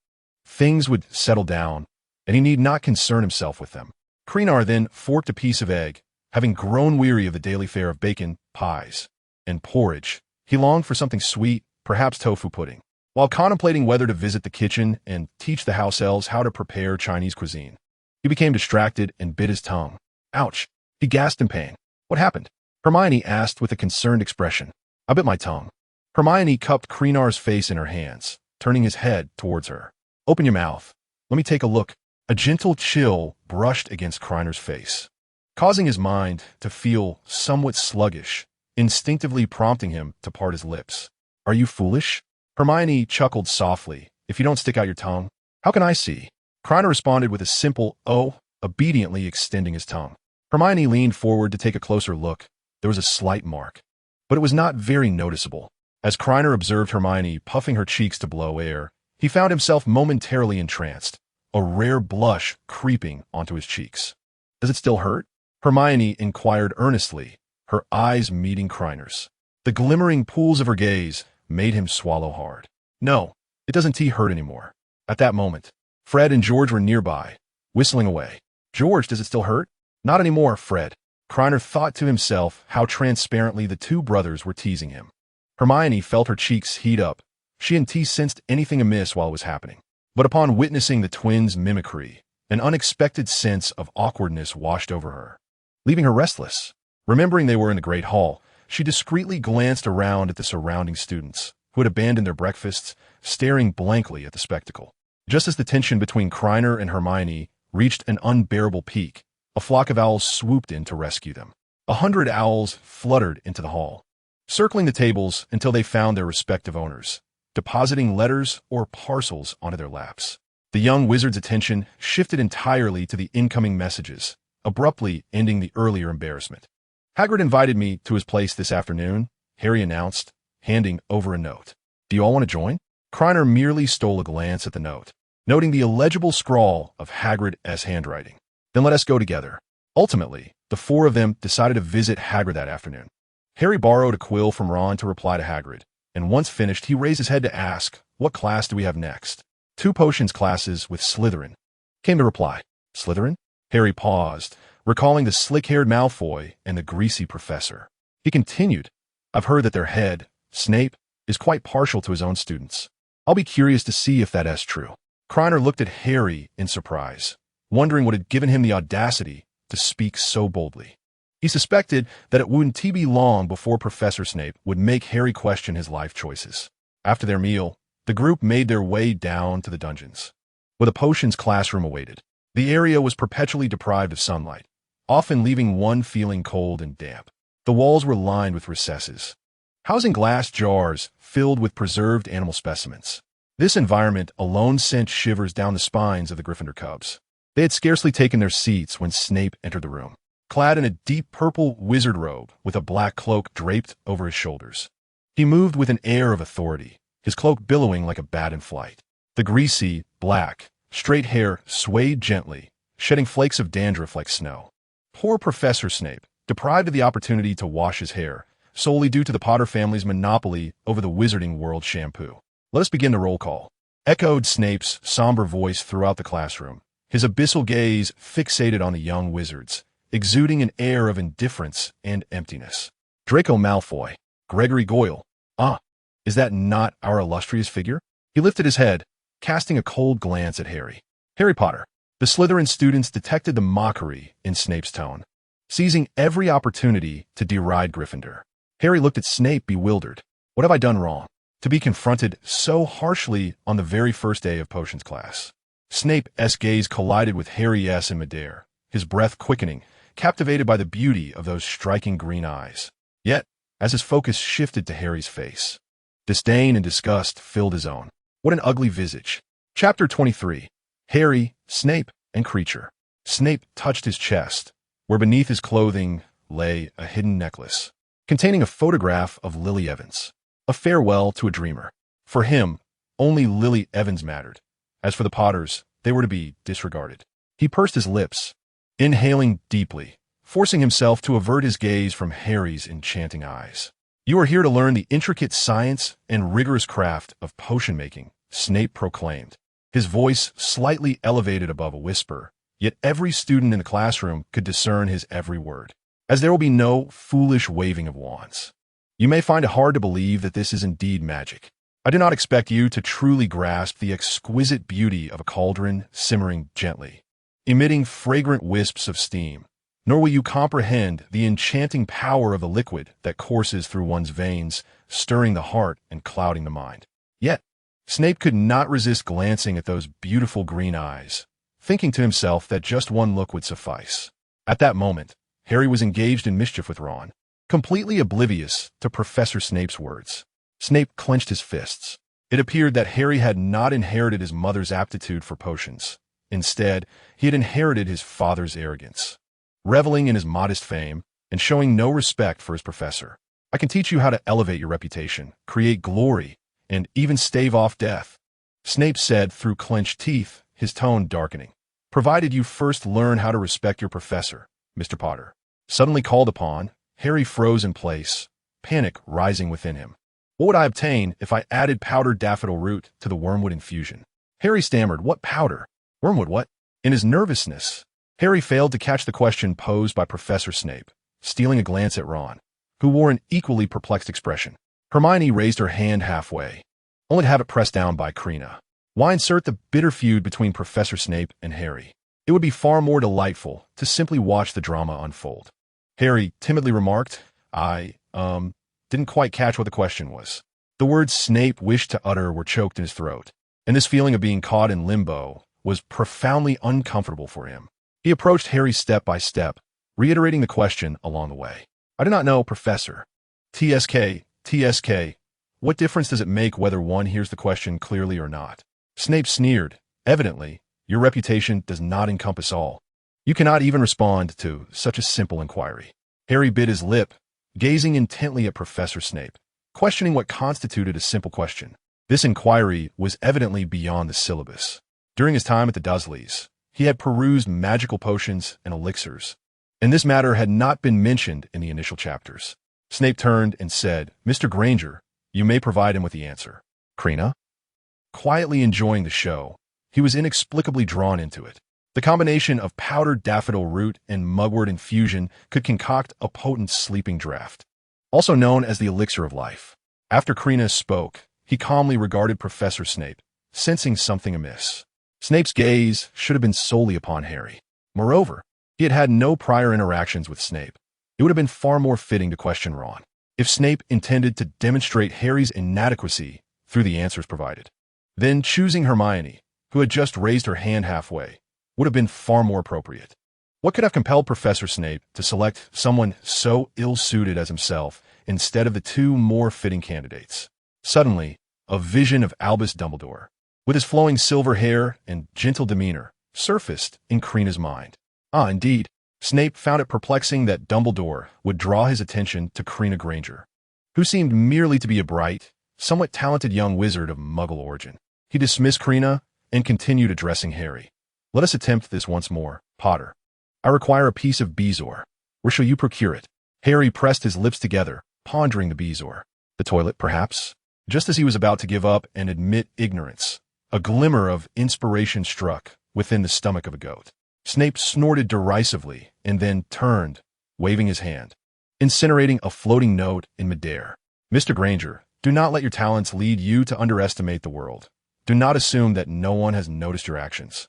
things would settle down, and he need not concern himself with them. Krena then forked a piece of egg. Having grown weary of the daily fare of bacon, pies, and porridge, he longed for something sweet, perhaps tofu pudding. While contemplating whether to visit the kitchen and teach the house elves how to prepare Chinese cuisine, he became distracted and bit his tongue. Ouch! He gasped in pain. What happened? Hermione asked with a concerned expression. I bit my tongue. Hermione cupped Krena's face in her hands, turning his head towards her. Open your mouth. Let me take a look. A gentle chill brushed against Krena's face, causing his mind to feel somewhat sluggish, instinctively prompting him to part his lips. Are you foolish? Hermione chuckled softly. If you don't stick out your tongue, how can I see? Krena responded with a simple, oh, obediently extending his tongue. Hermione leaned forward to take a closer look. There was a slight mark, but it was not very noticeable. As Krena observed Hermione puffing her cheeks to blow air, he found himself momentarily entranced, a rare blush creeping onto his cheeks. Does it still hurt? Hermione inquired earnestly, her eyes meeting Krena's. The glimmering pools of her gaze made him swallow hard. No, it doesn't hurt anymore. At that moment, Fred and George were nearby, whistling away. George, does it still hurt? Not anymore, Fred. Krena thought to himself how transparently the 2 brothers were teasing him. Hermione felt her cheeks heat up. She and T sensed anything amiss while it was happening. But upon witnessing the twins' mimicry, an unexpected sense of awkwardness washed over her, leaving her restless. Remembering they were in the Great Hall, she discreetly glanced around at the surrounding students, who had abandoned their breakfasts, staring blankly at the spectacle. Just as the tension between Krena and Hermione reached an unbearable peak, a flock of owls swooped in to rescue them. 100 owls fluttered into the hall, circling the tables until they found their respective owners, depositing letters or parcels onto their laps. The young wizard's attention shifted entirely to the incoming messages, abruptly ending the earlier embarrassment. Hagrid invited me to his place this afternoon, Harry announced, handing over a note. Do you all want to join? Krena merely stole a glance at the note, noting the illegible scrawl of Hagrid's handwriting. Then let us go together. Ultimately, the 4 of them decided to visit Hagrid that afternoon. Harry borrowed a quill from Ron to reply to Hagrid, and once finished, he raised his head to ask, what class do we have next? 2 potions classes with Slytherin, came the reply. Slytherin? Harry paused, recalling the slick-haired Malfoy and the greasy professor. He continued, I've heard that their head, Snape, is quite partial to his own students. I'll be curious to see if that's true. Krena looked at Harry in surprise, wondering what had given him the audacity to speak so boldly. He suspected that it wouldn't be long before Professor Snape would make Harry question his life choices. After their meal, the group made their way down to the dungeons, where the potions classroom awaited. The area was perpetually deprived of sunlight, often leaving one feeling cold and damp. The walls were lined with recesses, housing glass jars filled with preserved animal specimens. This environment alone sent shivers down the spines of the Gryffindor cubs. They had scarcely taken their seats when Snape entered the room, clad in a deep purple wizard robe with a black cloak draped over his shoulders. He moved with an air of authority, his cloak billowing like a bat in flight. The greasy, black, straight hair swayed gently, shedding flakes of dandruff like snow. Poor Professor Snape, deprived of the opportunity to wash his hair, solely due to the Potter family's monopoly over the Wizarding World shampoo. Let us begin the roll call, echoed Snape's somber voice throughout the classroom, his abyssal gaze fixated on the young wizards, exuding an air of indifference and emptiness. Draco Malfoy, Gregory Goyle. Ah, is that not our illustrious figure? He lifted his head, casting a cold glance at Harry. Harry Potter. The Slytherin students detected the mockery in Snape's tone, seizing every opportunity to deride Gryffindor. Harry looked at Snape bewildered. What have I done wrong? To be confronted so harshly on the very first day of potions class. Snape's gaze collided with Harry's in midair, his breath quickening, captivated by the beauty of those striking green eyes. Yet, as his focus shifted to Harry's face, disdain and disgust filled his own. What an ugly visage. Chapter 23. Harry, Snape, and Creature. Snape touched his chest, where beneath his clothing lay a hidden necklace, containing a photograph of Lily Evans. A farewell to a dreamer. For him, only Lily Evans mattered. As for the Potters, they were to be disregarded. He pursed his lips, inhaling deeply, forcing himself to avert his gaze from Harry's enchanting eyes. You are here to learn the intricate science and rigorous craft of potion making, Snape proclaimed, his voice slightly elevated above a whisper, yet every student in the classroom could discern his every word, as there will be no foolish waving of wands. You may find it hard to believe that this is indeed magic. I do not expect you to truly grasp the exquisite beauty of a cauldron simmering gently, emitting fragrant wisps of steam, nor will you comprehend the enchanting power of the liquid that courses through one's veins, stirring the heart and clouding the mind. Yet, Snape could not resist glancing at those beautiful green eyes, thinking to himself that just one look would suffice. At that moment, Harry was engaged in mischief with Ron, completely oblivious to Professor Snape's words. Snape clenched his fists. It appeared that Harry had not inherited his mother's aptitude for potions. Instead, he had inherited his father's arrogance. Reveling in his modest fame and showing no respect for his professor. I can teach you how to elevate your reputation, create glory, and even stave off death, Snape said through clenched teeth, his tone darkening. Provided you first learn how to respect your professor, Mr. Potter. Suddenly called upon, Harry froze in place, panic rising within him. What would I obtain if I added powdered daffodil root to the wormwood infusion? Harry stammered, what powder? Wormwood what? In his nervousness, Harry failed to catch the question posed by Professor Snape, stealing a glance at Ron, who wore an equally perplexed expression. Hermione raised her hand halfway, only to have it pressed down by Krena. Why insert the bitter feud between Professor Snape and Harry? It would be far more delightful to simply watch the drama unfold. Harry timidly remarked, I didn't quite catch what the question was. The words Snape wished to utter were choked in his throat, and this feeling of being caught in limbo was profoundly uncomfortable for him. He approached Harry step by step, reiterating the question along the way. I do not know, Professor. TSK. What difference does it make whether one hears the question clearly or not? Snape sneered. Evidently, your reputation does not encompass all. You cannot even respond to such a simple inquiry. Harry bit his lip, gazing intently at Professor Snape, questioning what constituted a simple question. This inquiry was evidently beyond the syllabus. During his time at the Dursleys, he had perused magical potions and elixirs, and this matter had not been mentioned in the initial chapters. Snape turned and said, Mr. Granger, you may provide him with the answer. Krena? Quietly enjoying the show, he was inexplicably drawn into it. The combination of powdered daffodil root and mugwort infusion could concoct a potent sleeping draught, also known as the elixir of life. After Krena spoke, he calmly regarded Professor Snape, sensing something amiss. Snape's gaze should have been solely upon Harry. Moreover, he had had no prior interactions with Snape. It would have been far more fitting to question Ron if Snape intended to demonstrate Harry's inadequacy through the answers provided. Then choosing Hermione, who had just raised her hand halfway, would have been far more appropriate. What could have compelled Professor Snape to select someone so ill-suited as himself instead of the two more fitting candidates? Suddenly, a vision of Albus Dumbledore, with his flowing silver hair and gentle demeanor, surfaced in Krena's mind. Indeed, Snape found it perplexing that Dumbledore would draw his attention to Krena Granger, who seemed merely to be a bright, somewhat talented young wizard of Muggle origin. He dismissed Krena and continued addressing Harry. "Let us attempt this once more, Potter. I require a piece of bezoar. Where shall you procure it?" Harry pressed his lips together, pondering the bezoar. The toilet, perhaps? Just as he was about to give up and admit ignorance, a glimmer of inspiration struck within the stomach of a goat. Snape snorted derisively and then turned, waving his hand, incinerating a floating note in midair. "Mr. Granger, do not let your talents lead you to underestimate the world. Do not assume that no one has noticed your actions.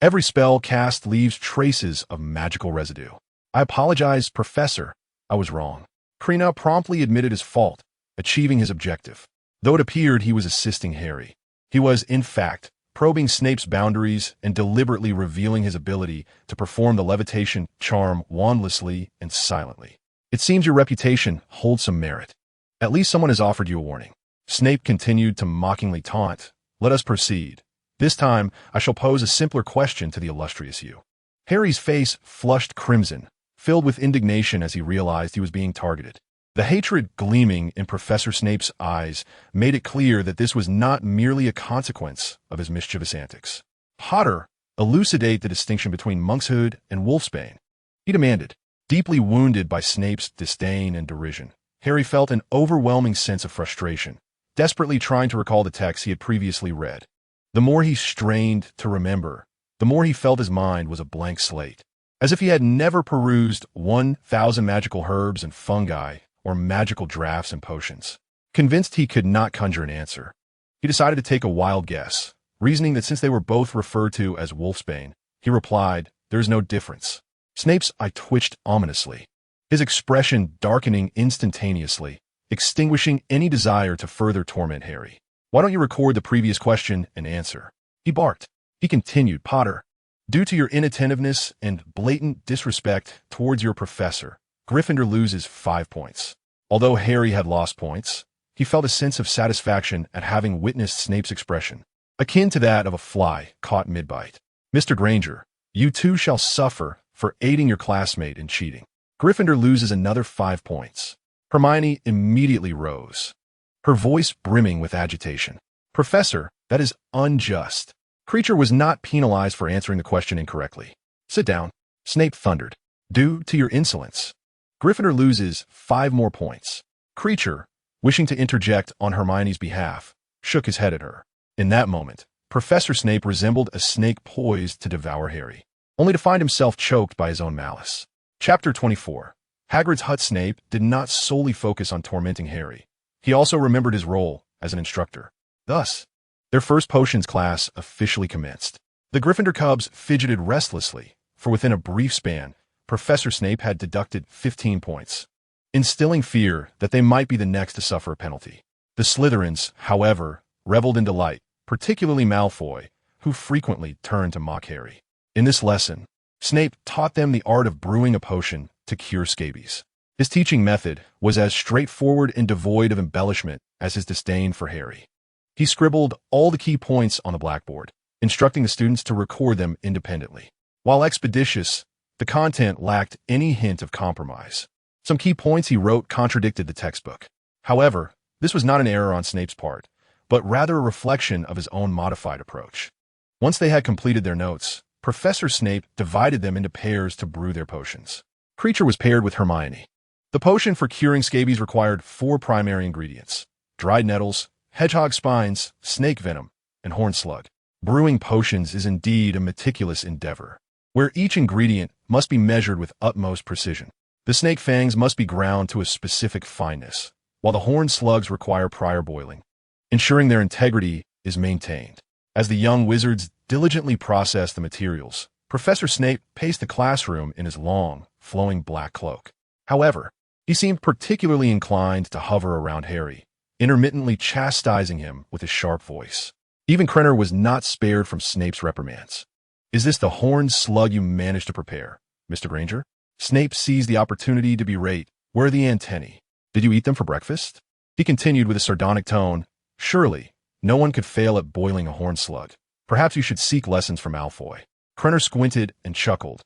Every spell cast leaves traces of magical residue." "I apologize, Professor. I was wrong." Krena promptly admitted his fault, achieving his objective. Though it appeared he was assisting Harry, he was, in fact, probing Snape's boundaries and deliberately revealing his ability to perform the levitation charm wandlessly and silently. "It seems your reputation holds some merit. At least someone has offered you a warning." Snape continued to mockingly taunt. "Let us proceed. This time, I shall pose a simpler question to the illustrious you." Harry's face flushed crimson, filled with indignation as he realized he was being targeted. The hatred gleaming in Professor Snape's eyes made it clear that this was not merely a consequence of his mischievous antics. "Potter, elucidate the distinction between monkshood and wolfsbane," he demanded. Deeply wounded by Snape's disdain and derision, Harry felt an overwhelming sense of frustration, desperately trying to recall the text he had previously read. The more he strained to remember, the more he felt his mind was a blank slate, as if he had never perused 1,000 magical herbs and fungi or magical draughts and potions. Convinced he could not conjure an answer, he decided to take a wild guess, reasoning that since they were both referred to as wolfsbane, he replied, "There is no difference." Snape's eye twitched ominously, his expression darkening instantaneously, extinguishing any desire to further torment Harry. "Why don't you record the previous question and answer?" he barked. He continued, "Potter, due to your inattentiveness and blatant disrespect towards your professor, Gryffindor loses 5 points." Although Harry had lost points, he felt a sense of satisfaction at having witnessed Snape's expression, akin to that of a fly caught mid-bite. "Mr. Granger, you too shall suffer for aiding your classmate in cheating." Gryffindor loses another 5 points. Hermione immediately rose, her voice brimming with agitation. "Professor, that is unjust." Kreacher was not penalized for answering the question incorrectly. "Sit down," Snape thundered. "Due to your insolence, Gryffindor loses 5 more points." Kreacher, wishing to interject on Hermione's behalf, shook his head at her. In that moment, Professor Snape resembled a snake poised to devour Harry, only to find himself choked by his own malice. Chapter 24. Hagrid's hut. Snape did not solely focus on tormenting Harry. He also remembered his role as an instructor. Thus, their first potions class officially commenced. The Gryffindor cubs fidgeted restlessly, for within a brief span, Professor Snape had deducted 15 points, instilling fear that they might be the next to suffer a penalty. The Slytherins, however, reveled in delight, particularly Malfoy, who frequently turned to mock Harry. In this lesson, Snape taught them the art of brewing a potion to cure scabies. His teaching method was as straightforward and devoid of embellishment as his disdain for Harry. He scribbled all the key points on the blackboard, instructing the students to record them independently. While expeditious, the content lacked any hint of compromise. Some key points he wrote contradicted the textbook. However, this was not an error on Snape's part, but rather a reflection of his own modified approach. Once they had completed their notes, Professor Snape divided them into pairs to brew their potions. Kreacher was paired with Hermione. The potion for curing scabies required 4 primary ingredients: dried nettles, hedgehog spines, snake venom, and horn slug. Brewing potions is indeed a meticulous endeavor. where each ingredient must be measured with utmost precision. The snake fangs must be ground to a specific fineness, while the horned slugs require prior boiling, ensuring their integrity is maintained. As the young wizards diligently processed the materials, Professor Snape paced the classroom in his long, flowing black cloak. However, he seemed particularly inclined to hover around Harry, intermittently chastising him with his sharp voice. Even Krena was not spared from Snape's reprimands. "Is this the horned slug you managed to prepare, Mr. Granger?" Snape seized the opportunity to berate. "Where are the antennae? Did you eat them for breakfast?" He continued with a sardonic tone. "Surely, no one could fail at boiling a horned slug. Perhaps you should seek lessons from Malfoy." Krena squinted and chuckled,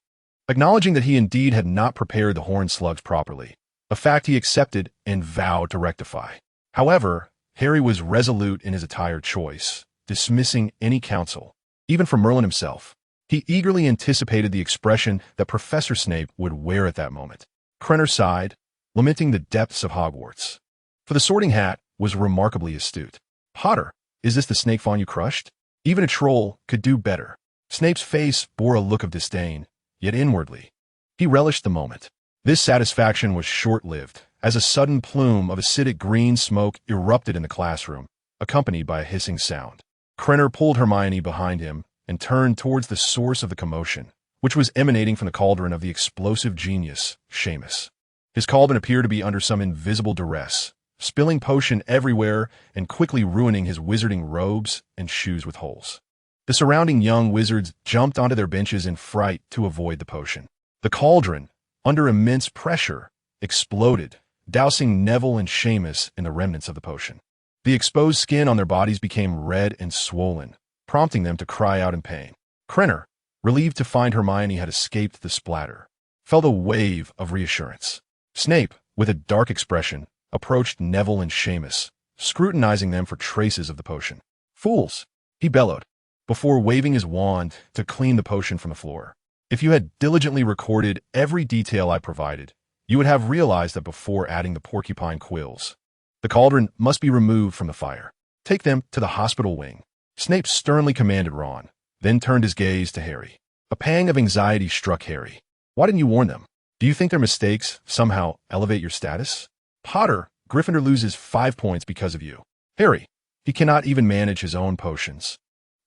acknowledging that he indeed had not prepared the horned slugs properly, a fact he accepted and vowed to rectify. However, Harry was resolute in his attire choice, dismissing any counsel, even from Merlin himself. He eagerly anticipated the expression that Professor Snape would wear at that moment. Krena sighed, lamenting the depths of Hogwarts. For the Sorting Hat was remarkably astute. "Potter, is this the snake fawn you crushed? Even a troll could do better." Snape's face bore a look of disdain, yet inwardly, he relished the moment. This satisfaction was short-lived, as a sudden plume of acidic green smoke erupted in the classroom, accompanied by a hissing sound. Krena pulled Hermione behind him and turned towards the source of the commotion, which was emanating from the cauldron of the explosive genius, Seamus. His cauldron appeared to be under some invisible duress, spilling potion everywhere and quickly ruining his wizarding robes and shoes with holes. The surrounding young wizards jumped onto their benches in fright to avoid the potion. The cauldron, under immense pressure, exploded, dousing Neville and Seamus in the remnants of the potion. The exposed skin on their bodies became red and swollen, prompting them to cry out in pain. Krena, relieved to find Hermione had escaped the splatter, felt a wave of reassurance. Snape, with a dark expression, approached Neville and Seamus, scrutinizing them for traces of the potion. "Fools!" he bellowed, before waving his wand to clean the potion from the floor. "If you had diligently recorded every detail I provided, you would have realized that before adding the porcupine quills, the cauldron must be removed from the fire. Take them to the hospital wing." Snape sternly commanded Ron, then turned his gaze to Harry. A pang of anxiety struck Harry. "Why didn't you warn them? Do you think their mistakes somehow elevate your status? Potter, Gryffindor loses 5 points because of you. Harry, he cannot even manage his own potions.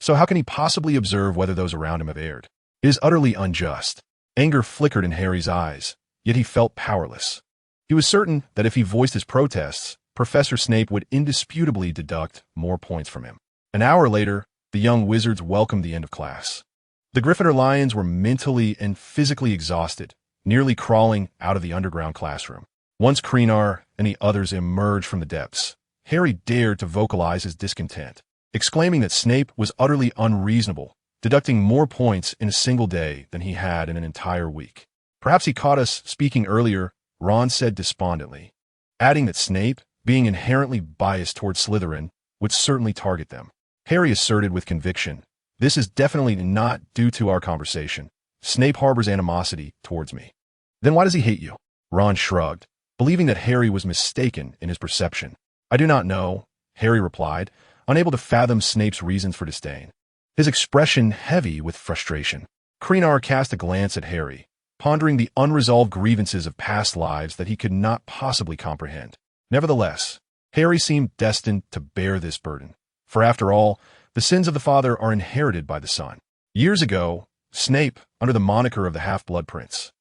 So how can he possibly observe whether those around him have erred? It is utterly unjust." Anger flickered in Harry's eyes, yet he felt powerless. He was certain that if he voiced his protests, Professor Snape would indisputably deduct more points from him. An hour later, the young wizards welcomed the end of class. The Gryffindor Lions were mentally and physically exhausted, nearly crawling out of the underground classroom. Once Krena and the others emerged from the depths, Harry dared to vocalize his discontent, exclaiming that Snape was utterly unreasonable, deducting more points in a single day than he had in an entire week. "Perhaps he caught us speaking earlier," Ron said despondently, adding that Snape, being inherently biased towards Slytherin, would certainly target them. Harry asserted with conviction, "This is definitely not due to our conversation. Snape harbors animosity towards me." "Then why does he hate you?" Ron shrugged, believing that Harry was mistaken in his perception. "I do not know," Harry replied, unable to fathom Snape's reasons for disdain, his expression heavy with frustration. Krena cast a glance at Harry, pondering the unresolved grievances of past lives that he could not possibly comprehend. Nevertheless, Harry seemed destined to bear this burden. For after all, the sins of the father are inherited by the son. Years ago, Snape, under the moniker of the Half-Blood Prince,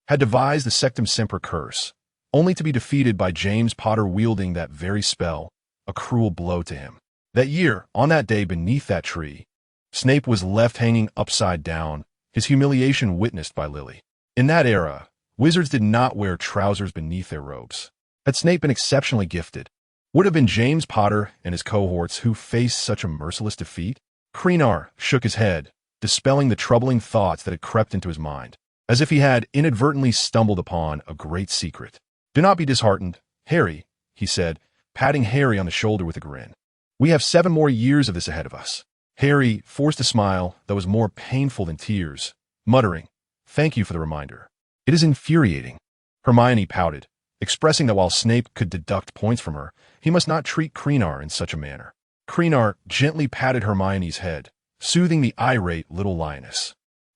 had devised the Sectum Semper curse, only to be defeated by James Potter wielding that very spell, a cruel blow to him. That year, on that day beneath that tree, Snape was left hanging upside down, his humiliation witnessed by Lily. In that era, wizards did not wear trousers beneath their robes. Had Snape been exceptionally gifted, would have been James Potter and his cohorts who faced such a merciless defeat? Krena shook his head, dispelling the troubling thoughts that had crept into his mind, as if he had inadvertently stumbled upon a great secret. "Do not be disheartened, Harry," he said, patting Harry on the shoulder with a grin. "We have 7 more years of this ahead of us." Harry forced a smile that was more painful than tears, muttering, "Thank you for the reminder. It is infuriating." Hermione pouted, expressing that while Snape could deduct points from her, he must not treat Krena in such a manner. Krena gently patted Hermione's head, soothing the irate little lioness.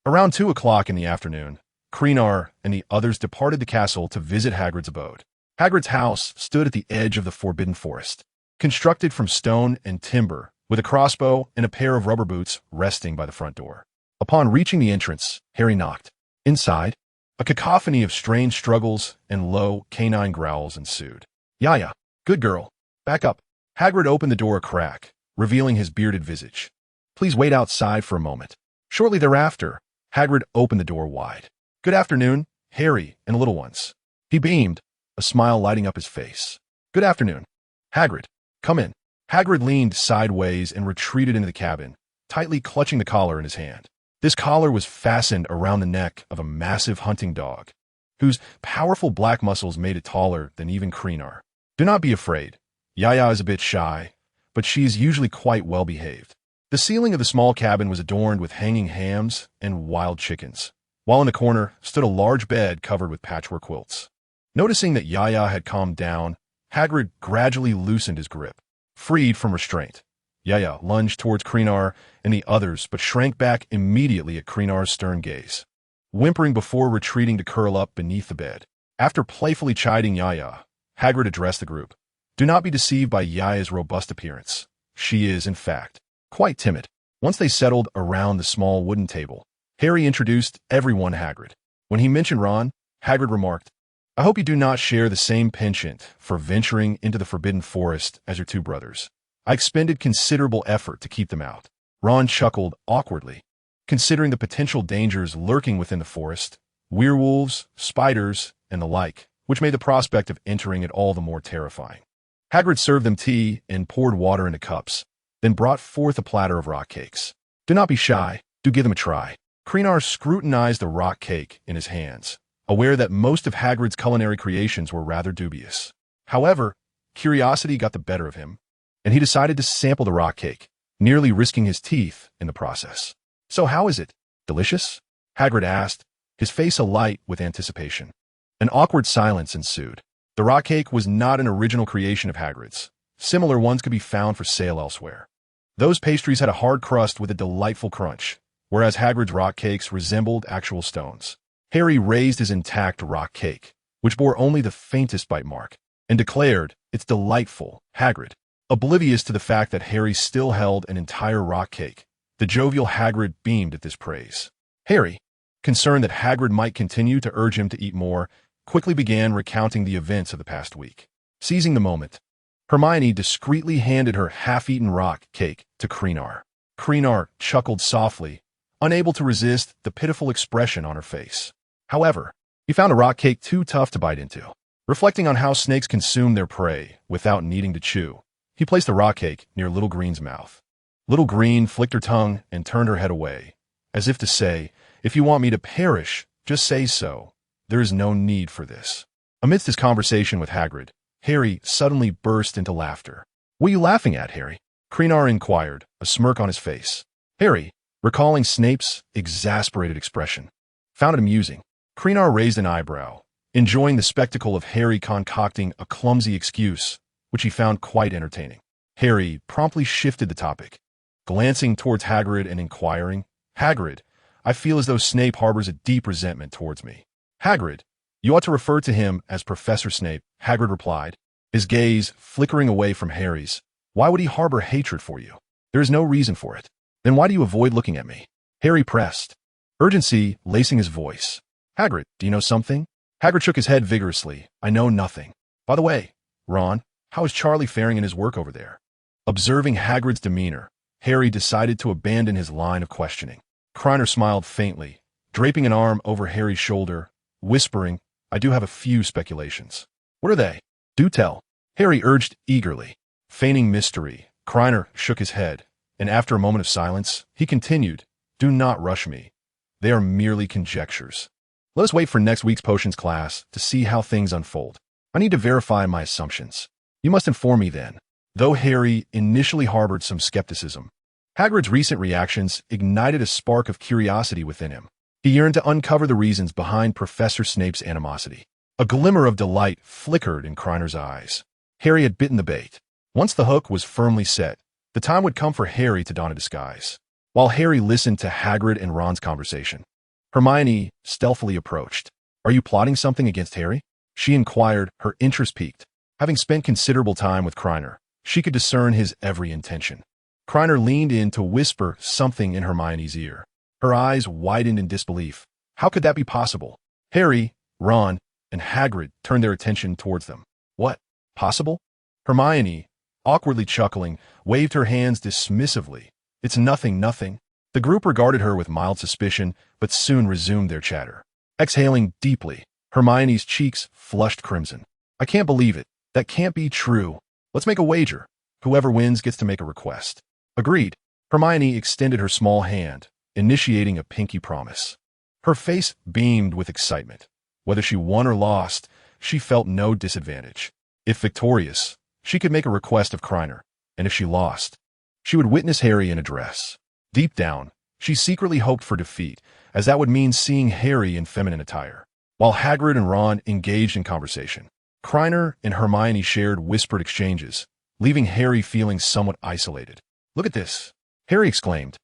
Around 2 o'clock in the afternoon, Krena and the others departed the castle to visit Hagrid's abode. Hagrid's house stood at the edge of the Forbidden Forest, constructed from stone and timber, with a crossbow and a pair of rubber boots resting by the front door. Upon reaching the entrance, Harry knocked. Inside, a cacophony of strange struggles and low, canine growls ensued. "Yaya, good girl, back up." Hagrid opened the door a crack, revealing his bearded visage. "Please wait outside for a moment." Shortly thereafter, Hagrid opened the door wide. "Good afternoon, Harry and little ones." He beamed, a smile lighting up his face. "Good afternoon. Hagrid, come in." Hagrid leaned sideways and retreated into the cabin, tightly clutching the collar in his hand. This collar was fastened around the neck of a massive hunting dog, whose powerful black muscles made it taller than even Krena. "Do not be afraid. Yaya is a bit shy, but she is usually quite well behaved." The ceiling of the small cabin was adorned with hanging hams and wild chickens, while in the corner stood a large bed covered with patchwork quilts. Noticing that Yaya had calmed down, Hagrid gradually loosened his grip. Freed from restraint, Yaya lunged towards Krena and the others, but shrank back immediately at Krena's stern gaze, whimpering before retreating to curl up beneath the bed. After playfully chiding Yaya, Hagrid addressed the group. "Do not be deceived by Yaya's robust appearance. She is, in fact, quite timid." Once they settled around the small wooden table, Harry introduced everyone to Hagrid. When he mentioned Ron, Hagrid remarked, "I hope you do not share the same penchant for venturing into the Forbidden Forest as your two brothers. I expended considerable effort to keep them out." Ron chuckled awkwardly, considering the potential dangers lurking within the forest, werewolves, spiders, and the like, which made the prospect of entering it all the more terrifying. Hagrid served them tea and poured water into cups, then brought forth a platter of rock cakes. "Do not be shy. Do give them a try." Krena scrutinized the rock cake in his hands, aware that most of Hagrid's culinary creations were rather dubious. However, curiosity got the better of him, and he decided to sample the rock cake, nearly risking his teeth in the process. "So how is it? Delicious?" Hagrid asked, his face alight with anticipation. An awkward silence ensued. The rock cake was not an original creation of Hagrid's. Similar ones could be found for sale elsewhere. Those pastries had a hard crust with a delightful crunch, whereas Hagrid's rock cakes resembled actual stones. Harry raised his intact rock cake, which bore only the faintest bite mark, and declared, "It's delightful, Hagrid." Oblivious to the fact that Harry still held an entire rock cake, the jovial Hagrid beamed at this praise. Harry, concerned that Hagrid might continue to urge him to eat more, quickly began recounting the events of the past week. Seizing the moment, Hermione discreetly handed her half-eaten rock cake to Krena. Krena chuckled softly, unable to resist the pitiful expression on her face. However, he found a rock cake too tough to bite into. Reflecting on how snakes consume their prey without needing to chew, he placed the rock cake near Little Green's mouth. Little Green flicked her tongue and turned her head away, as if to say, "If you want me to perish, just say so. There is no need for this." Amidst his conversation with Hagrid, Harry suddenly burst into laughter. "What are you laughing at, Harry?" Krena inquired, a smirk on his face. Harry, recalling Snape's exasperated expression, found it amusing. Krena raised an eyebrow, enjoying the spectacle of Harry concocting a clumsy excuse, which he found quite entertaining. Harry promptly shifted the topic, glancing towards Hagrid and inquiring, "Hagrid, I feel as though Snape harbors a deep resentment towards me." "Hagrid, you ought to refer to him as Professor Snape," Hagrid replied, his gaze flickering away from Harry's. "Why would he harbor hatred for you? There is no reason for it." "Then why do you avoid looking at me?" Harry pressed, urgency lacing his voice. "Hagrid, do you know something?" Hagrid shook his head vigorously. "I know nothing. By the way, Ron, how is Charlie faring in his work over there?" Observing Hagrid's demeanor, Harry decided to abandon his line of questioning. Krena smiled faintly, draping an arm over Harry's shoulder, whispering, "I do have a few speculations." "What are they?" "Do tell," Harry urged eagerly. Feigning mystery, Krena shook his head, and after a moment of silence, he continued, "Do not rush me. They are merely conjectures. Let us wait for next week's potions class to see how things unfold. I need to verify my assumptions. You must inform me then." Though Harry initially harbored some skepticism, Hagrid's recent reactions ignited a spark of curiosity within him. He yearned to uncover the reasons behind Professor Snape's animosity. A glimmer of delight flickered in Krener's eyes. Harry had bitten the bait. Once the hook was firmly set, the time would come for Harry to don a disguise. While Harry listened to Hagrid and Ron's conversation, Hermione stealthily approached. "Are you plotting something against Harry?" she inquired, her interest piqued. Having spent considerable time with Krena, she could discern his every intention. Krena leaned in to whisper something in Hermione's ear. Her eyes widened in disbelief. How could that be possible? Harry, Ron, and Hagrid turned their attention towards them. What? Possible? Hermione, awkwardly chuckling, waved her hands dismissively. It's nothing. The group regarded her with mild suspicion, but soon resumed their chatter. Exhaling deeply, Hermione's cheeks flushed crimson. I can't believe it. That can't be true. Let's make a wager. Whoever wins gets to make a request. Agreed. Hermione extended her small hand, initiating a pinky promise. Her face beamed with excitement. Whether she won or lost, she felt no disadvantage. If victorious, she could make a request of Krena, and if she lost, she would witness Harry in a dress. Deep down, she secretly hoped for defeat, as that would mean seeing Harry in feminine attire. While Hagrid and Ron engaged in conversation, Krena and Hermione shared whispered exchanges, leaving Harry feeling somewhat isolated. Look at this, Harry exclaimed,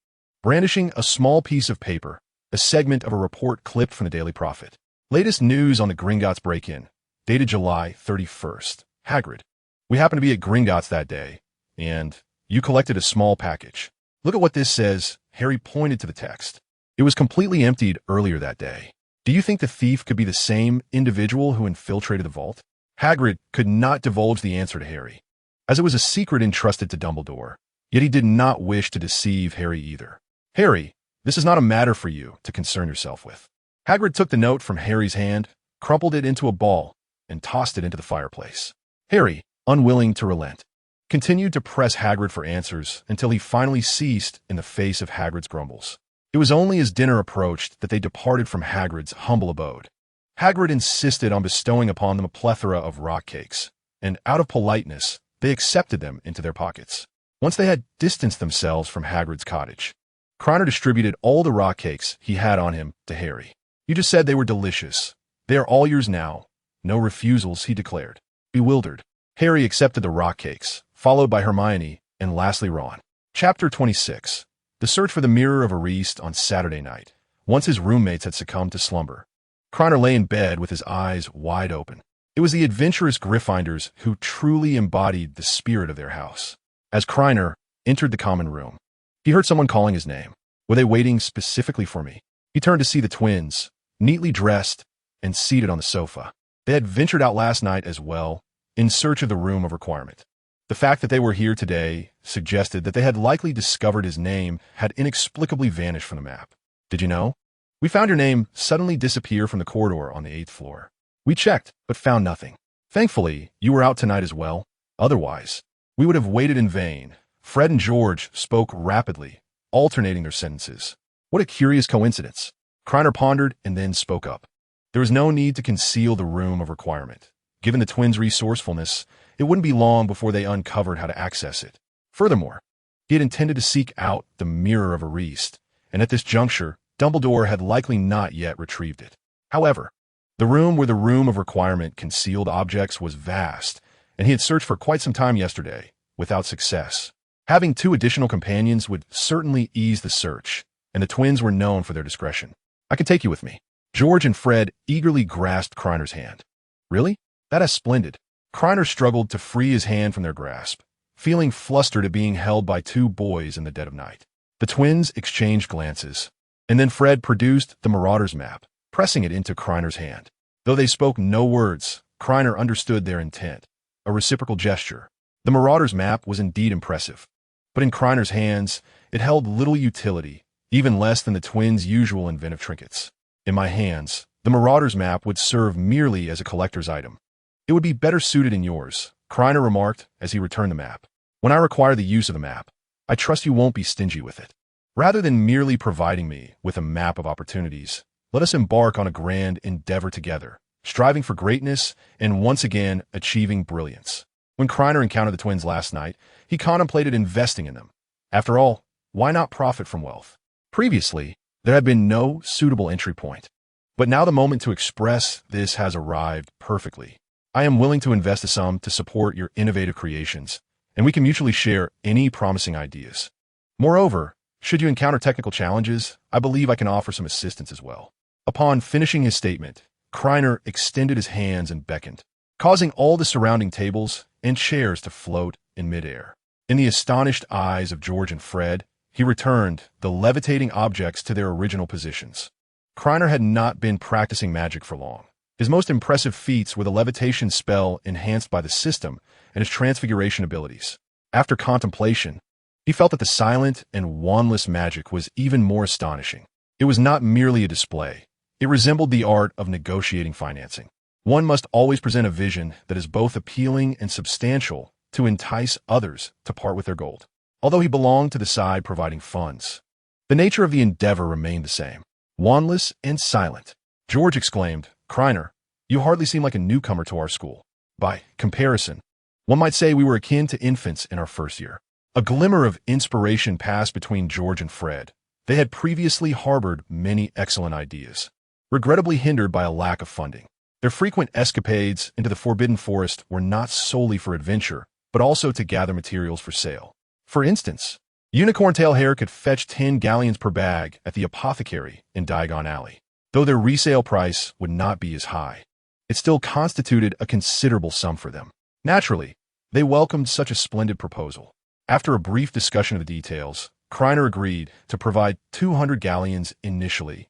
brandishing a small piece of paper, a segment of a report clipped from the Daily Prophet. Latest news on the Gringotts break-in, dated July 31st. Hagrid, we happened to be at Gringotts that day, and you collected a small package. Look at what this says. Harry pointed to the text. It was completely emptied earlier that day. Do you think the thief could be the same individual who infiltrated the vault? Hagrid could not divulge the answer to Harry, as it was a secret entrusted to Dumbledore, yet he did not wish to deceive Harry either. Harry, this is not a matter for you to concern yourself with. Hagrid took the note from Harry's hand, crumpled it into a ball, and tossed it into the fireplace. Harry, unwilling to relent, continued to press Hagrid for answers until he finally ceased in the face of Hagrid's grumbles. It was only as dinner approached that they departed from Hagrid's humble abode. Hagrid insisted on bestowing upon them a plethora of rock cakes, and out of politeness, they accepted them into their pockets. Once they had distanced themselves from Hagrid's cottage, Krena distributed all the rock cakes he had on him to Harry. You just said they were delicious. They are all yours now. No refusals, he declared. Bewildered, Harry accepted the rock cakes, followed by Hermione, and lastly Ron. Chapter 26. The search for the Mirror of Ariste on Saturday night. Once his roommates had succumbed to slumber, Krena lay in bed with his eyes wide open. It was the adventurous Gryffindors who truly embodied the spirit of their house. As Krena entered the common room, he heard someone calling his name. Were they waiting specifically for me? He turned to see the twins, neatly dressed and seated on the sofa. They had ventured out last night as well, in search of the room of requirement. The fact that they were here today suggested that they had likely discovered his name had inexplicably vanished from the map. Did you know? We found your name suddenly disappear from the corridor on the 8th floor. We checked, but found nothing. Thankfully, you were out tonight as well. Otherwise, we would have waited in vain. Fred and George spoke rapidly, alternating their sentences. What a curious coincidence. Krena pondered and then spoke up. There was no need to conceal the room of requirement. Given the twins' resourcefulness, it wouldn't be long before they uncovered how to access it. Furthermore, he had intended to seek out the Mirror of Ariste, and at this juncture, Dumbledore had likely not yet retrieved it. However, the room where the room of requirement concealed objects was vast, and he had searched for quite some time yesterday, without success. Having 2 additional companions would certainly ease the search, and the twins were known for their discretion. I can take you with me. George and Fred eagerly grasped Krener's hand. Really? That is splendid. Krena struggled to free his hand from their grasp, feeling flustered at being held by 2 boys in the dead of night. The twins exchanged glances, and then Fred produced the Marauders map, pressing it into Krener's hand. Though they spoke no words, Krena understood their intent, a reciprocal gesture. The Marauders map was indeed impressive, but in Krener's hands, it held little utility, even less than the twins' usual inventive trinkets. In my hands, the Marauders map would serve merely as a collector's item. It would be better suited in yours, Krena remarked as he returned the map. When I require the use of the map, I trust you won't be stingy with it. Rather than merely providing me with a map of opportunities, let us embark on a grand endeavor together, striving for greatness and once again achieving brilliance. When Krena encountered the twins last night, he contemplated investing in them. After all, why not profit from wealth? Previously, there had been no suitable entry point. But now the moment to express this has arrived perfectly. I am willing to invest a sum to support your innovative creations, and we can mutually share any promising ideas. Moreover, should you encounter technical challenges, I believe I can offer some assistance as well. Upon finishing his statement, Krena extended his hands and beckoned, causing all the surrounding tables and chairs to float in midair. In the astonished eyes of George and Fred, he returned the levitating objects to their original positions. Krena had not been practicing magic for long. His most impressive feats were the levitation spell enhanced by the system and his transfiguration abilities. After contemplation, he felt that the silent and wandless magic was even more astonishing. It was not merely a display. It resembled the art of negotiating financing. One must always present a vision that is both appealing and substantial to entice others to part with their gold. Although he belonged to the side providing funds, the nature of the endeavor remained the same, wandless and silent. George exclaimed, "Krena, you hardly seem like a newcomer to our school. By comparison, one might say we were akin to infants in our first year." A glimmer of inspiration passed between George and Fred. They had previously harbored many excellent ideas, regrettably hindered by a lack of funding. Their frequent escapades into the Forbidden Forest were not solely for adventure, but also to gather materials for sale. For instance, Unicorn Tail Hair could fetch 10 galleons per bag at the apothecary in Diagon Alley. Though their resale price would not be as high, it still constituted a considerable sum for them. Naturally, they welcomed such a splendid proposal. After a brief discussion of the details, Krena agreed to provide 200 galleons initially,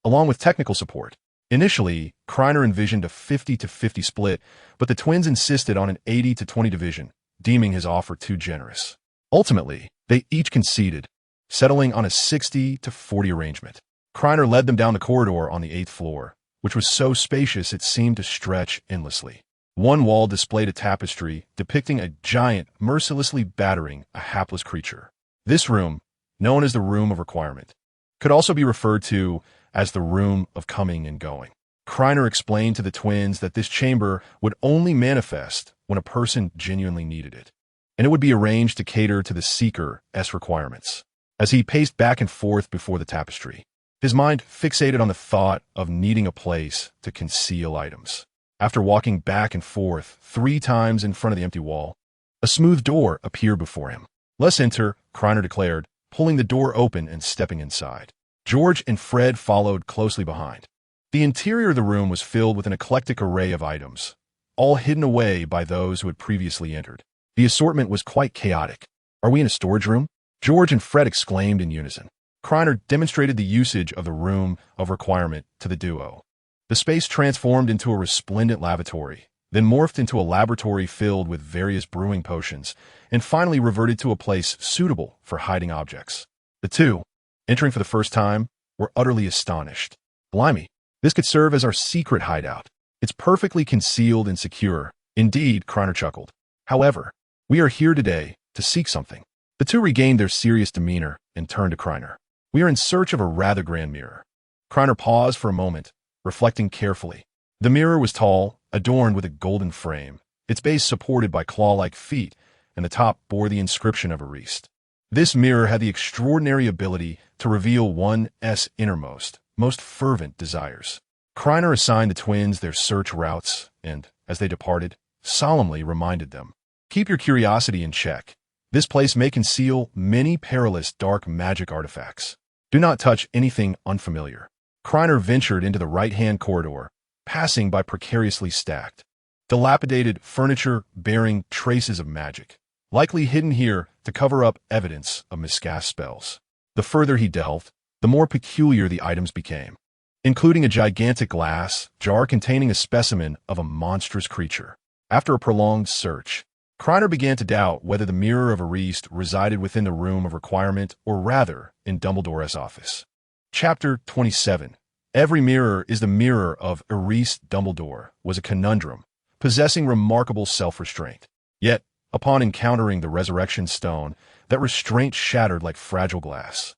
along with technical support. Initially, Krena envisioned a 50-50 split, but the twins insisted on an 80-20 division, deeming his offer too generous. Ultimately, they each conceded, settling on a 60-40 arrangement. Krena led them down the corridor on the 8th floor, which was so spacious it seemed to stretch endlessly. One wall displayed a tapestry depicting a giant mercilessly battering a hapless creature. This room, known as the Room of Requirement, could also be referred to as the Room of Coming and Going. Krena explained to the twins that this chamber would only manifest when a person genuinely needed it, and it would be arranged to cater to the seeker's requirements. As he paced back and forth before the tapestry, his mind fixated on the thought of needing a place to conceal items. After walking back and forth 3 times in front of the empty wall, a smooth door appeared before him. "Let's enter," Krena declared, pulling the door open and stepping inside. George and Fred followed closely behind. The interior of the room was filled with an eclectic array of items, all hidden away by those who had previously entered. The assortment was quite chaotic. "Are we in a storage room?" George and Fred exclaimed in unison. Krena demonstrated the usage of the Room of Requirement to the duo. The space transformed into a resplendent lavatory, then morphed into a laboratory filled with various brewing potions, and finally reverted to a place suitable for hiding objects. The two, entering for the first time, were utterly astonished. "Blimey, this could serve as our secret hideout. It's perfectly concealed and secure." "Indeed," Krena chuckled. "However, we are here today to seek something." The two regained their serious demeanor and turned to Krena. "We are in search of a rather grand mirror." Krena paused for a moment, reflecting carefully. The mirror was tall, adorned with a golden frame, its base supported by claw-like feet, and the top bore the inscription of Ariste. This mirror had the extraordinary ability to reveal one's innermost, most fervent desires. Krena assigned the twins their search routes and, as they departed, solemnly reminded them, "Keep your curiosity in check. This place may conceal many perilous dark magic artifacts. Do not touch anything unfamiliar." Krena ventured into the right-hand corridor, passing by precariously stacked, dilapidated furniture bearing traces of magic, likely hidden here to cover up evidence of miscast spells. The further he delved, the more peculiar the items became, including a gigantic glass jar containing a specimen of a monstrous creature. After a prolonged search, Krena began to doubt whether the mirror of Ariste resided within the Room of Requirement or rather in Dumbledore's office. Chapter 27. Every mirror is the mirror of Ariste Dumbledore was a conundrum, possessing remarkable self-restraint. Yet, upon encountering the Resurrection Stone, that restraint shattered like fragile glass.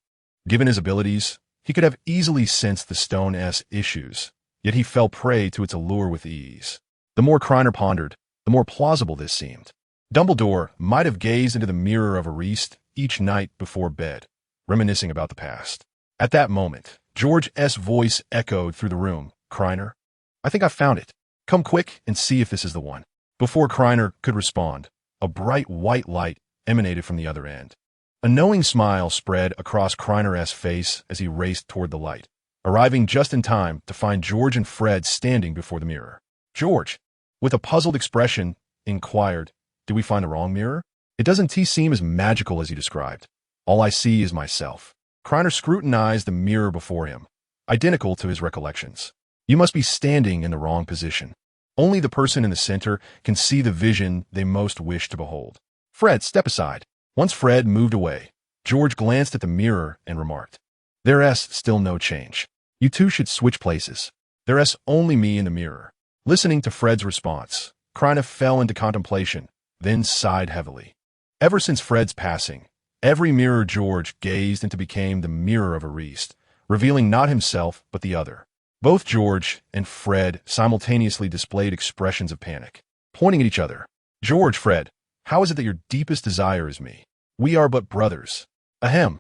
Given his abilities, he could have easily sensed the stone's issues, yet he fell prey to its allure with ease. The more Krena pondered, the more plausible this seemed. Dumbledore might have gazed into the mirror of Ariste each night before bed, reminiscing about the past. At that moment, George's voice echoed through the room. "Krena, I think I've found it. Come quick and see if this is the one." Before Krena could respond, a bright white light emanated from the other end. A knowing smile spread across Krener's face as he raced toward the light. arriving just in time to find George and Fred standing before the mirror. George, with a puzzled expression, inquired, "Did we find the wrong mirror? It doesn't seem as magical as you described. All I see is myself." Krena scrutinized the mirror before him, identical to his recollections. "You must be standing in the wrong position. Only the person in the center can see the vision they most wish to behold. Fred, step aside." Once Fred moved away, George glanced at the mirror and remarked, "There's still no change. You two should switch places. There's only me in the mirror." Listening to Fred's response, Krena fell into contemplation, then sighed heavily. Ever since Fred's passing, every mirror George gazed into became the mirror of a Reist, revealing not himself but the other. Both George and Fred simultaneously displayed expressions of panic, pointing at each other. "George, Fred, how is it that your deepest desire is me? We are but brothers." Ahem.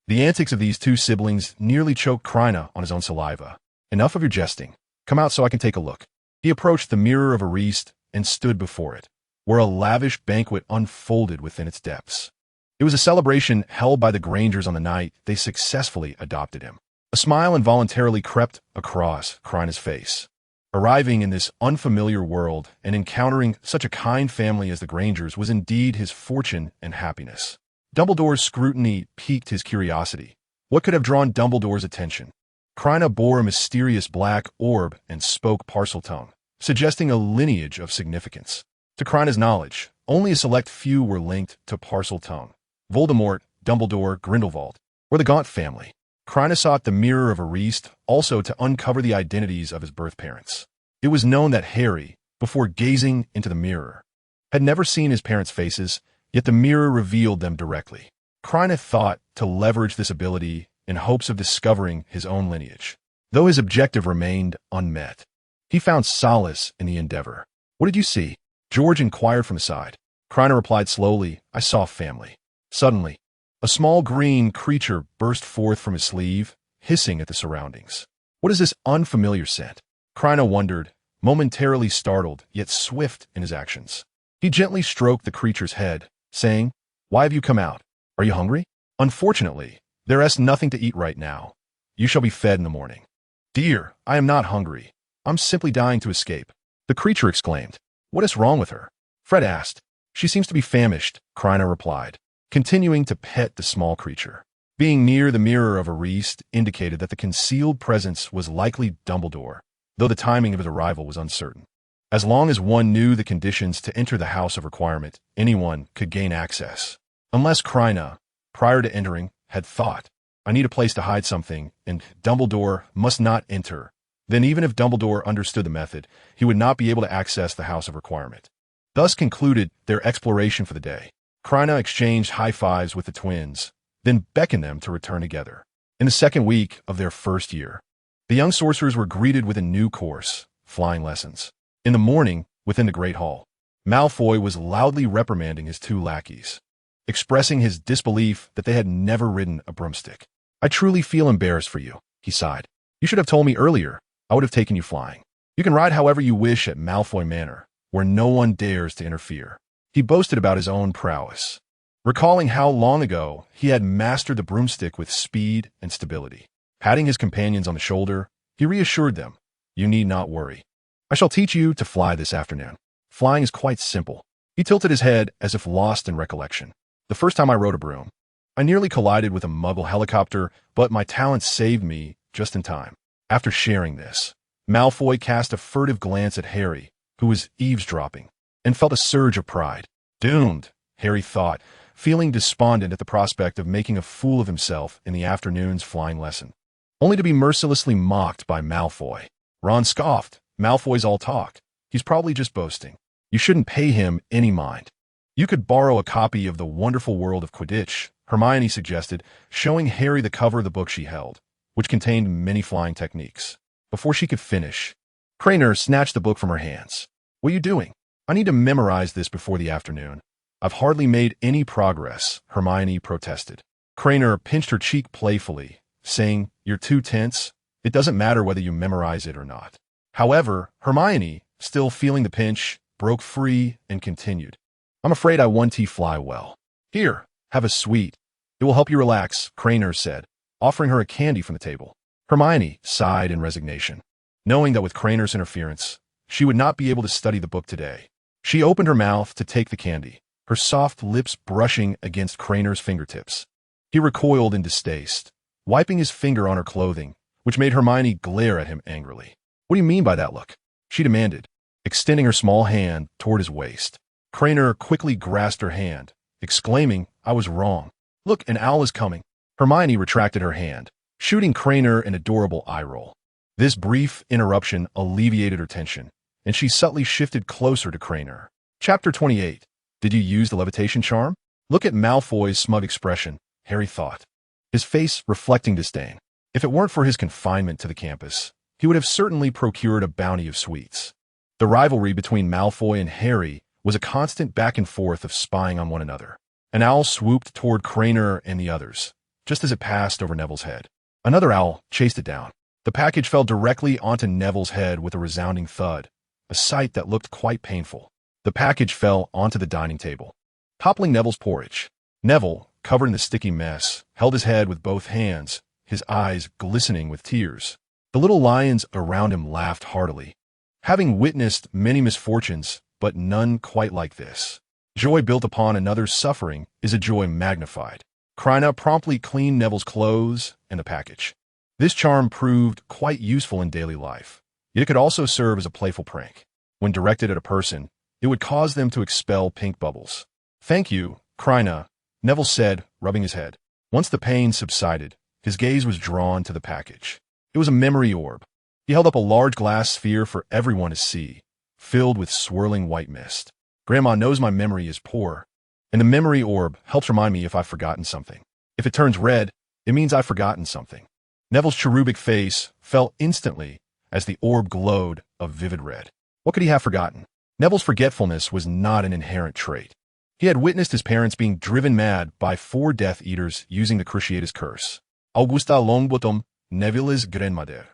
The antics of these two siblings nearly choked Krena on his own saliva. "Enough of your jesting. Come out so I can take a look." He approached the mirror of a Reist and stood before it, where a lavish banquet unfolded within its depths. It was a celebration held by the Grangers on the night they successfully adopted him. A smile involuntarily crept across Krena's face. Arriving in this unfamiliar world and encountering such a kind family as the Grangers was indeed his fortune and happiness. Dumbledore's scrutiny piqued his curiosity. What could have drawn Dumbledore's attention? Krena bore a mysterious black orb and spoke Parseltone, suggesting a lineage of significance. To Krena's knowledge, only a select few were linked to Parseltone. Voldemort, Dumbledore, Grindelwald, or the Gaunt family. Krena sought the mirror of a Reist also to uncover the identities of his birth parents. It was known that Harry, before gazing into the mirror, had never seen his parents' faces, yet the mirror revealed them directly. Krena thought to leverage this ability in hopes of discovering his own lineage. Though his objective remained unmet, he found solace in the endeavor. "What did you see?" George inquired from his side. Krena replied slowly, "I saw family." Suddenly, a small green creature burst forth from his sleeve, hissing at the surroundings. "What is this unfamiliar scent?" Krena wondered, momentarily startled, yet swift in his actions. He gently stroked the creature's head, saying, "Why have you come out? Are you hungry?" "Unfortunately, there is nothing to eat right now. You shall be fed in the morning." "Dear, I am not hungry. I'm simply dying to escape." The creature exclaimed. "What is wrong with her?" Fred asked. "She seems to be famished," Krena replied, continuing to pet the small creature. Being near the mirror of a Reist indicated that the concealed presence was likely Dumbledore, though the timing of his arrival was uncertain. As long as one knew the conditions to enter the House of Requirement, anyone could gain access. Unless Krena, prior to entering, had thought, "I need a place to hide something, and Dumbledore must not enter," then even if Dumbledore understood the method, he would not be able to access the House of Requirement. Thus concluded their exploration for the day. Krena exchanged high-fives with the twins, then beckoned them to return together. In the second week of their first year, the young sorcerers were greeted with a new course, flying lessons. In the morning, within the Great Hall, Malfoy was loudly reprimanding his two lackeys, expressing his disbelief that they had never ridden a broomstick. "I truly feel embarrassed for you," he sighed. "You should have told me earlier. I would have taken you flying. You can ride however you wish at Malfoy Manor, where no one dares to interfere." He boasted about his own prowess, recalling how long ago he had mastered the broomstick with speed and stability. Patting his companions on the shoulder, he reassured them, "You need not worry. I shall teach you to fly this afternoon. Flying is quite simple." He tilted his head as if lost in recollection. "The first time I rode a broom, I nearly collided with a Muggle helicopter, but my talents saved me just in time." After sharing this, Malfoy cast a furtive glance at Harry, who was eavesdropping, and felt a surge of pride. Doomed, Harry thought, feeling despondent at the prospect of making a fool of himself in the afternoon's flying lesson, only to be mercilessly mocked by Malfoy. Ron scoffed. "Malfoy's all talk. He's probably just boasting. You shouldn't pay him any mind." "You could borrow a copy of The Wonderful World of Quidditch," Hermione suggested, showing Harry the cover of the book she held, which contained many flying techniques. Before she could finish, Krena snatched the book from her hands. "What are you doing? I need to memorize this before the afternoon." "I've hardly made any progress," Hermione protested. Krena pinched her cheek playfully, saying, "You're too tense. It doesn't matter whether you memorize it or not." However, Hermione, still feeling the pinch, broke free and continued. "I'm afraid I won't fly well. Here, have a sweet. It will help you relax," Krena said, offering her a candy from the table. Hermione sighed in resignation, knowing that with Krener's interference, she would not be able to study the book today. She opened her mouth to take the candy, her soft lips brushing against Krener's fingertips. He recoiled in distaste, wiping his finger on her clothing, which made Hermione glare at him angrily. "What do you mean by that look?" she demanded, extending her small hand toward his waist. Krener quickly grasped her hand, exclaiming, "I was wrong. Look, an owl is coming." Hermione retracted her hand, shooting Krener an adorable eye roll. This brief interruption alleviated her tension, and she subtly shifted closer to Krener. Chapter 28. Did you use the levitation charm? Look at Malfoy's smug expression, Harry thought, his face reflecting disdain. If it weren't for his confinement to the campus, he would have certainly procured a bounty of sweets. The rivalry between Malfoy and Harry was a constant back and forth of spying on one another. An owl swooped toward Krener and the others, just as it passed over Neville's head. Another owl chased it down. The package fell directly onto Neville's head with a resounding thud, a sight that looked quite painful. The package fell onto the dining table, toppling Neville's porridge. Neville, covered in the sticky mess, held his head with both hands, his eyes glistening with tears. The little lions around him laughed heartily, having witnessed many misfortunes, but none quite like this. Joy built upon another's suffering is a joy magnified. Krena promptly cleaned Neville's clothes and the package. This charm proved quite useful in daily life, yet it could also serve as a playful prank. When directed at a person, it would cause them to expel pink bubbles. "Thank you, Krena," Neville said, rubbing his head. Once the pain subsided, his gaze was drawn to the package. It was a memory orb. He held up a large glass sphere for everyone to see, filled with swirling white mist. "Grandma knows my memory is poor, and the memory orb helps remind me if I've forgotten something. If it turns red, it means I've forgotten something." Neville's cherubic face fell instantly as the orb glowed a vivid red. What could he have forgotten? Neville's forgetfulness was not an inherent trait. He had witnessed his parents being driven mad by 4 Death Eaters using the Cruciatus curse. Augusta Longbottom, Neville's grandmother,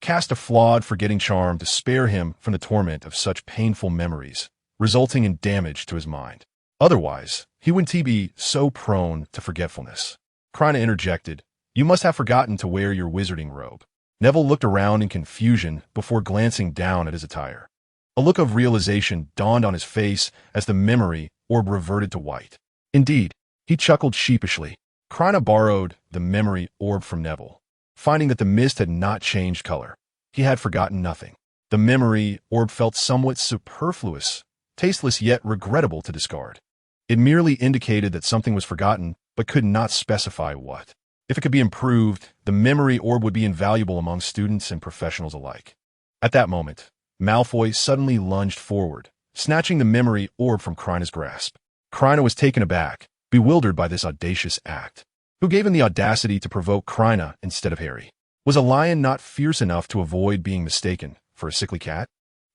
cast a flawed forgetting charm to spare him from the torment of such painful memories, resulting in damage to his mind. Otherwise, he wouldn't be so prone to forgetfulness. Krena interjected, "You must have forgotten to wear your wizarding robe." Neville looked around in confusion before glancing down at his attire. A look of realization dawned on his face as the memory orb reverted to white. Indeed, he chuckled sheepishly. Krena borrowed the memory orb from Neville. Finding that the mist had not changed color, he had forgotten nothing. The memory orb felt somewhat superfluous, tasteless yet regrettable to discard. It merely indicated that something was forgotten, but could not specify what. If it could be improved, the memory orb would be invaluable among students and professionals alike. At that moment, Malfoy suddenly lunged forward, snatching the memory orb from Krena's grasp. Krena was taken aback, bewildered by this audacious act. Who gave him the audacity to provoke Krena instead of Harry? Was a lion not fierce enough to avoid being mistaken for a sickly cat?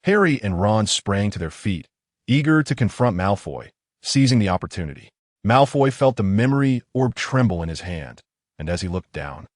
Harry and Ron sprang to their feet, eager to confront Malfoy, seizing the opportunity. Malfoy felt the memory orb tremble in his hand, and as he looked down,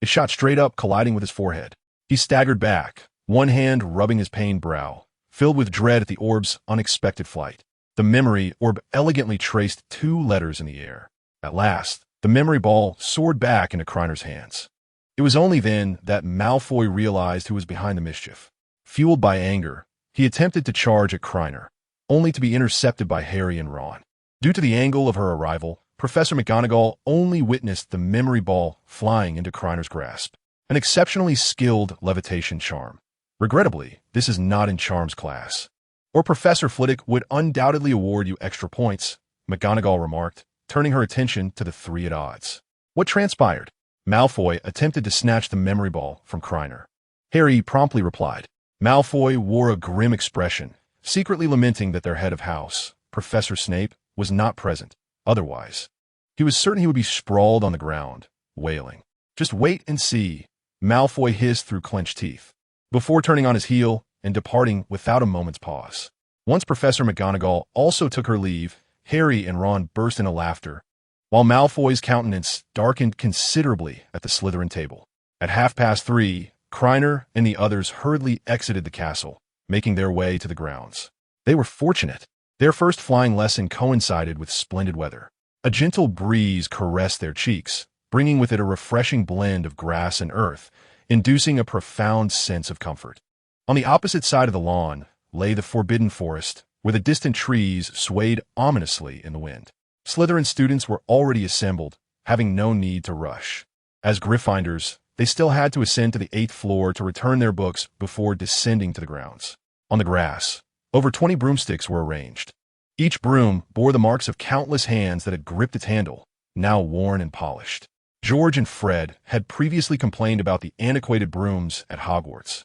it shot straight up, colliding with his forehead. He staggered back, one hand rubbing his pained brow, filled with dread at the orb's unexpected flight. The memory orb elegantly traced 2 letters in the air. At last, the memory ball soared back into Krener's hands. It was only then that Malfoy realized who was behind the mischief. Fueled by anger, he attempted to charge at Krener, only to be intercepted by Harry and Ron. Due to the angle of her arrival, Professor McGonagall only witnessed the memory ball flying into Krener's grasp, an exceptionally skilled levitation charm. Regrettably, this is not in Charms class, or Professor Flitwick would undoubtedly award you extra points, McGonagall remarked, turning her attention to the 3 at odds. What transpired? Malfoy attempted to snatch the memory ball from Krener. Harry promptly replied. Malfoy wore a grim expression, secretly lamenting that their head of house, Professor Snape, was not present. Otherwise, he was certain he would be sprawled on the ground, wailing. "Just wait and see," Malfoy hissed through clenched teeth, before turning on his heel and departing without a moment's pause. Once Professor McGonagall also took her leave, Harry and Ron burst into laughter, while Malfoy's countenance darkened considerably at the Slytherin table. At 3:30, Krener and the others hurriedly exited the castle, making their way to the grounds. They were fortunate. Their first flying lesson coincided with splendid weather. A gentle breeze caressed their cheeks, bringing with it a refreshing blend of grass and earth, inducing a profound sense of comfort. On the opposite side of the lawn lay the forbidden forest, where the distant trees swayed ominously in the wind. Slytherin students were already assembled, having no need to rush. As Gryffindors, they still had to ascend to the 8th floor to return their books before descending to the grounds. On the grass, over 20 broomsticks were arranged. Each broom bore the marks of countless hands that had gripped its handle, now worn and polished. George and Fred had previously complained about the antiquated brooms at Hogwarts,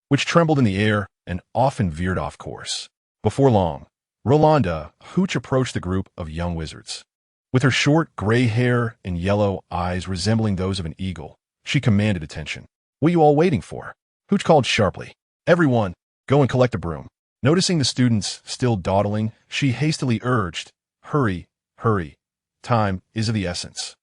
which trembled in the air and often veered off course. Before long, Rolanda Hooch approached the group of young wizards. With her short gray hair and yellow eyes resembling those of an eagle, she commanded attention. "What are you all waiting for?" Hooch called sharply. "Everyone, go and collect a broom." Noticing the students still dawdling, she hastily urged, "Hurry, hurry. Time is of the essence."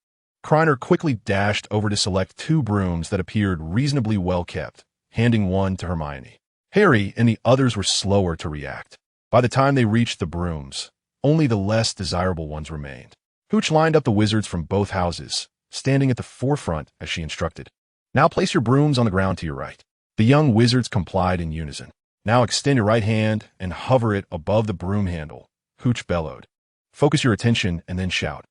Krena quickly dashed over to select 2 brooms that appeared reasonably well kept, handing one to Hermione. Harry and the others were slower to react. By the time they reached the brooms, only the less desirable ones remained. Hooch lined up the wizards from both houses, standing at the forefront as she instructed. "Now place your brooms on the ground to your right." The young wizards complied in unison. "Now extend your right hand and hover it above the broom handle," Hooch bellowed. "Focus your attention and then shout,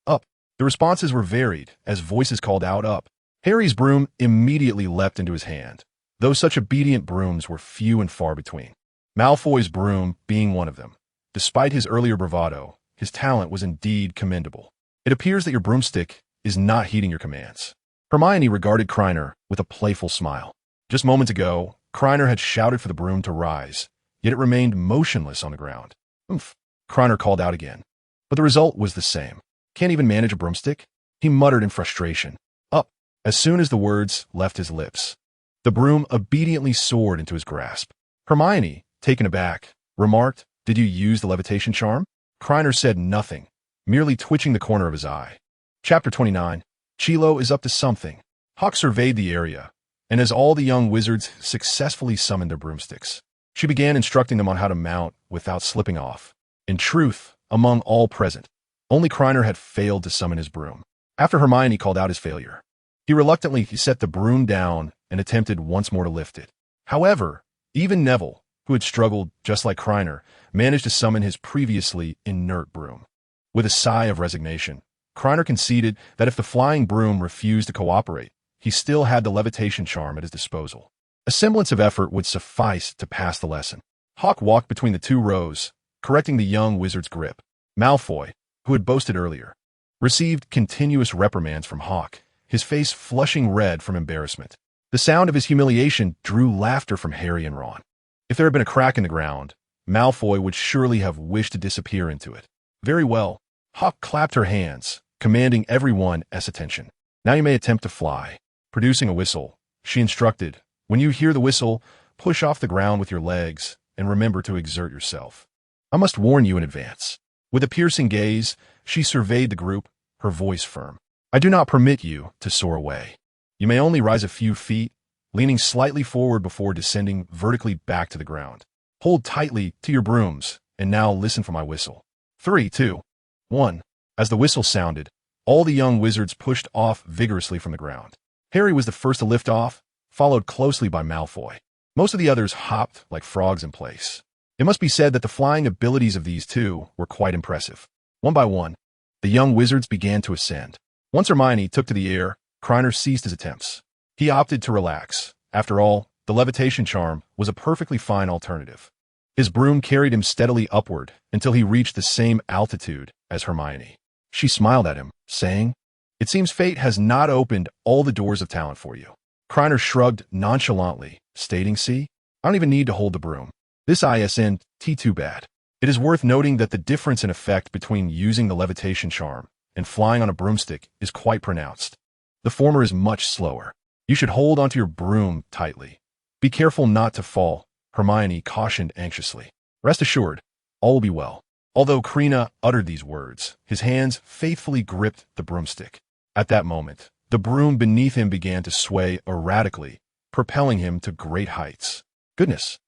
'Up.'" The responses were varied as voices called out, "Up." Harry's broom immediately leapt into his hand, though such obedient brooms were few and far between. Malfoy's broom being one of them. Despite his earlier bravado, his talent was indeed commendable. "It appears that your broomstick is not heeding your commands." Hermione regarded Krena with a playful smile. Just moments ago, Krena had shouted for the broom to rise, yet it remained motionless on the ground. "Oomph," Krena called out again. But the result was the same. "Can't even manage a broomstick?" he muttered in frustration. "Up." As soon as the words left his lips, the broom obediently soared into his grasp. Hermione, taken aback, remarked, "Did you use the levitation charm?" Krena said nothing, merely twitching the corner of his eye. Chapter 29. Chilo is up to something. Hawk surveyed the area, and as all the young wizards successfully summoned their broomsticks, she began instructing them on how to mount without slipping off. In truth, among all present, only Krena had failed to summon his broom. After Hermione called out his failure, he reluctantly set the broom down and attempted once more to lift it. However, even Neville, who had struggled just like Krena, managed to summon his previously inert broom. With a sigh of resignation, Krena conceded that if the flying broom refused to cooperate, he still had the levitation charm at his disposal. A semblance of effort would suffice to pass the lesson. Hawk walked between the 2 rows, correcting the young wizard's grip. Malfoy, who had boasted earlier, received continuous reprimands from Hawk, his face flushing red from embarrassment. The sound of his humiliation drew laughter from Harry and Ron. If there had been a crack in the ground, Malfoy would surely have wished to disappear into it. "Very well." Hawk clapped her hands, commanding everyone's attention. "Now you may attempt to fly." Producing a whistle, she instructed, "When you hear the whistle, push off the ground with your legs and remember to exert yourself. I must warn you in advance." With a piercing gaze, she surveyed the group, her voice firm. "I do not permit you to soar away. You may only rise a few feet, leaning slightly forward before descending vertically back to the ground. Hold tightly to your brooms, and now listen for my whistle. 3, 2, 1. As the whistle sounded, all the young wizards pushed off vigorously from the ground. Harry was the first to lift off, followed closely by Malfoy. Most of the others hopped like frogs in place. It must be said that the flying abilities of these 2 were quite impressive. One by one, the young wizards began to ascend. Once Hermione took to the air, Krena ceased his attempts. He opted to relax. After all, the levitation charm was a perfectly fine alternative. His broom carried him steadily upward until he reached the same altitude as Hermione. She smiled at him, saying, "It seems fate has not opened all the doors of talent for you." Krena shrugged nonchalantly, stating, "See, I don't even need to hold the broom. This isn't too bad." It is worth noting that the difference in effect between using the levitation charm and flying on a broomstick is quite pronounced. The former is much slower. You should hold onto your broom tightly. Be careful not to fall, Hermione cautioned anxiously. "Rest assured, all will be well." Although Krena uttered these words, his hands faithfully gripped the broomstick. At that moment, the broom beneath him began to sway erratically, propelling him to great heights. "Goodness!"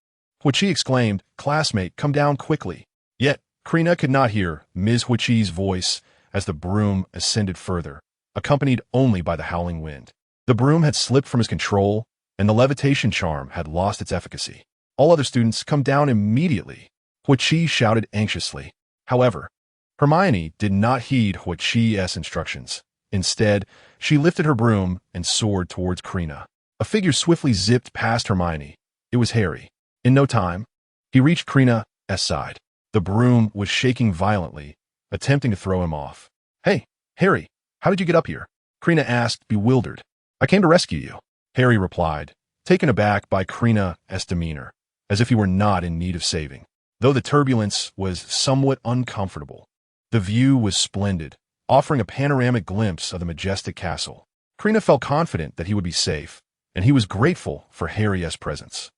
Huichi exclaimed, "Classmate, come down quickly." Yet, Krena could not hear Ms. Huichi's voice as the broom ascended further, accompanied only by the howling wind. The broom had slipped from his control, and the levitation charm had lost its efficacy. All other students come down immediately, Huichi shouted anxiously. However, Hermione did not heed Huichi's instructions. Instead, she lifted her broom and soared towards Krena. A figure swiftly zipped past Hermione. It was Harry. In no time, he reached Krena's side. The broom was shaking violently, attempting to throw him off. "Hey, Harry, how did you get up here?" Krena asked, bewildered. "I came to rescue you," Harry replied, taken aback by Krena's demeanor, as if he were not in need of saving. Though the turbulence was somewhat uncomfortable, the view was splendid, offering a panoramic glimpse of the majestic castle. Krena felt confident that he would be safe, and he was grateful for Harry's presence.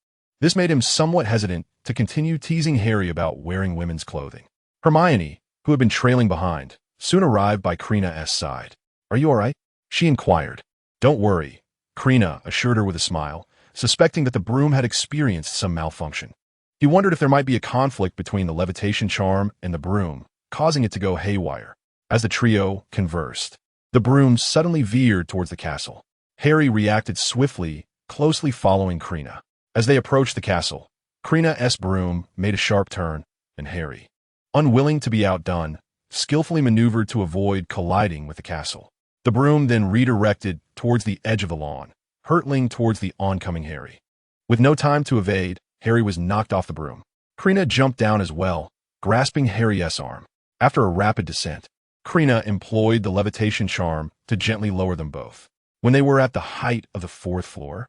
This made him somewhat hesitant to continue teasing Harry about wearing women's clothing. Hermione, who had been trailing behind, soon arrived by Krena's side. "Are you all right?" she inquired. "Don't worry," Krena assured her with a smile, suspecting that the broom had experienced some malfunction. He wondered if there might be a conflict between the levitation charm and the broom, causing it to go haywire. As the trio conversed, the broom suddenly veered towards the castle. Harry reacted swiftly, closely following Krena. As they approached the castle, Krena's broom made a sharp turn, and Harry, unwilling to be outdone, skillfully maneuvered to avoid colliding with the castle. The broom then redirected towards the edge of the lawn, hurtling towards the oncoming Harry. With no time to evade, Harry was knocked off the broom. Krena jumped down as well, grasping Harry's arm. After a rapid descent, Krena employed the levitation charm to gently lower them both. When they were at the height of the 4th floor,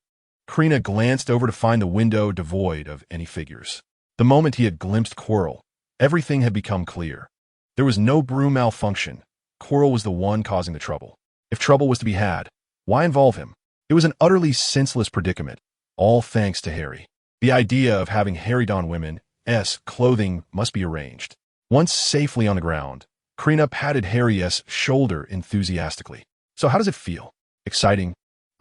Krena glanced over to find the window devoid of any figures. The moment he had glimpsed Quirrell, everything had become clear. There was no broom malfunction. Quirrell was the one causing the trouble. If trouble was to be had, why involve him? It was an utterly senseless predicament, all thanks to Harry. The idea of having Harry don women's clothing must be arranged. Once safely on the ground, Krena patted Harry's shoulder enthusiastically. "So how does it feel? Exciting?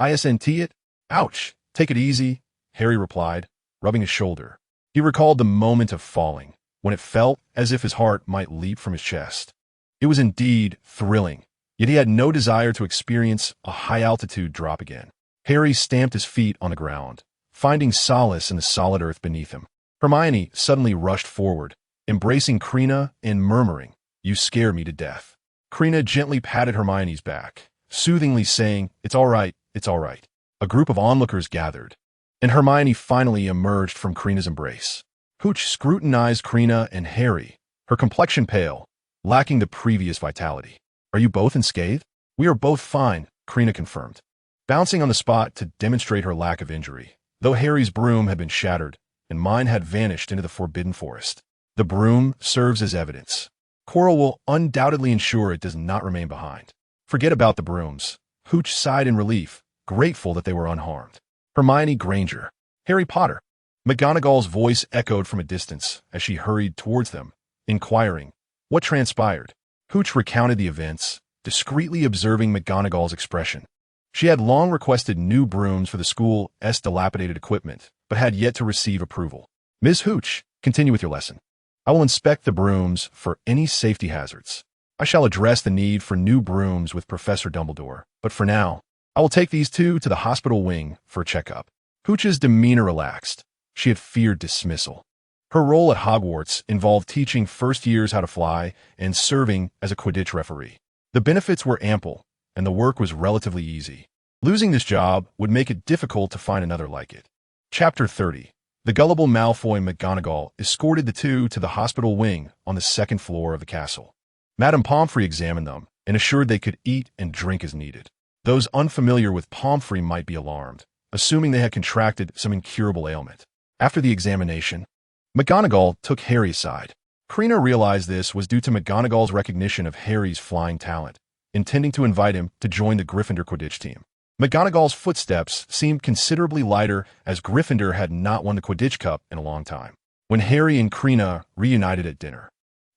Isn't it? Ouch! Take it easy," Harry replied, rubbing his shoulder. He recalled the moment of falling, when it felt as if his heart might leap from his chest. It was indeed thrilling, yet he had no desire to experience a high-altitude drop again. Harry stamped his feet on the ground, finding solace in the solid earth beneath him. Hermione suddenly rushed forward, embracing Krena and murmuring, "You scare me to death." Krena gently patted Hermione's back, soothingly saying, "It's all right, it's all right." A group of onlookers gathered, and Hermione finally emerged from Krena's embrace. Hooch scrutinized Krena and Harry, her complexion pale, lacking the previous vitality. "Are you both unscathed?" "We are both fine," Krena confirmed, bouncing on the spot to demonstrate her lack of injury, though Harry's broom had been shattered and mine had vanished into the forbidden forest. The broom serves as evidence. Quirrell will undoubtedly ensure it does not remain behind. Forget about the brooms. Hooch sighed in relief, grateful that they were unharmed. Hermione Granger. Harry Potter. McGonagall's voice echoed from a distance as she hurried towards them, inquiring, "What transpired?" Hooch recounted the events, discreetly observing McGonagall's expression. She had long requested new brooms for the school's dilapidated equipment, but had yet to receive approval. "Ms. Hooch, continue with your lesson. I will inspect the brooms for any safety hazards. I shall address the need for new brooms with Professor Dumbledore, but for now, I will take these two to the hospital wing for a checkup." Hooch's demeanor relaxed. She had feared dismissal. Her role at Hogwarts involved teaching first years how to fly and serving as a Quidditch referee. The benefits were ample, and the work was relatively easy. Losing this job would make it difficult to find another like it. Chapter 30. The gullible Malfoy and McGonagall escorted the two to the hospital wing on the 2nd floor of the castle. Madame Pomfrey examined them and assured they could eat and drink as needed. Those unfamiliar with Pomfrey might be alarmed, assuming they had contracted some incurable ailment. After the examination, McGonagall took Harry aside. Krena realized this was due to McGonagall's recognition of Harry's flying talent, intending to invite him to join the Gryffindor Quidditch team. McGonagall's footsteps seemed considerably lighter as Gryffindor had not won the Quidditch Cup in a long time. When Harry and Krena reunited at dinner,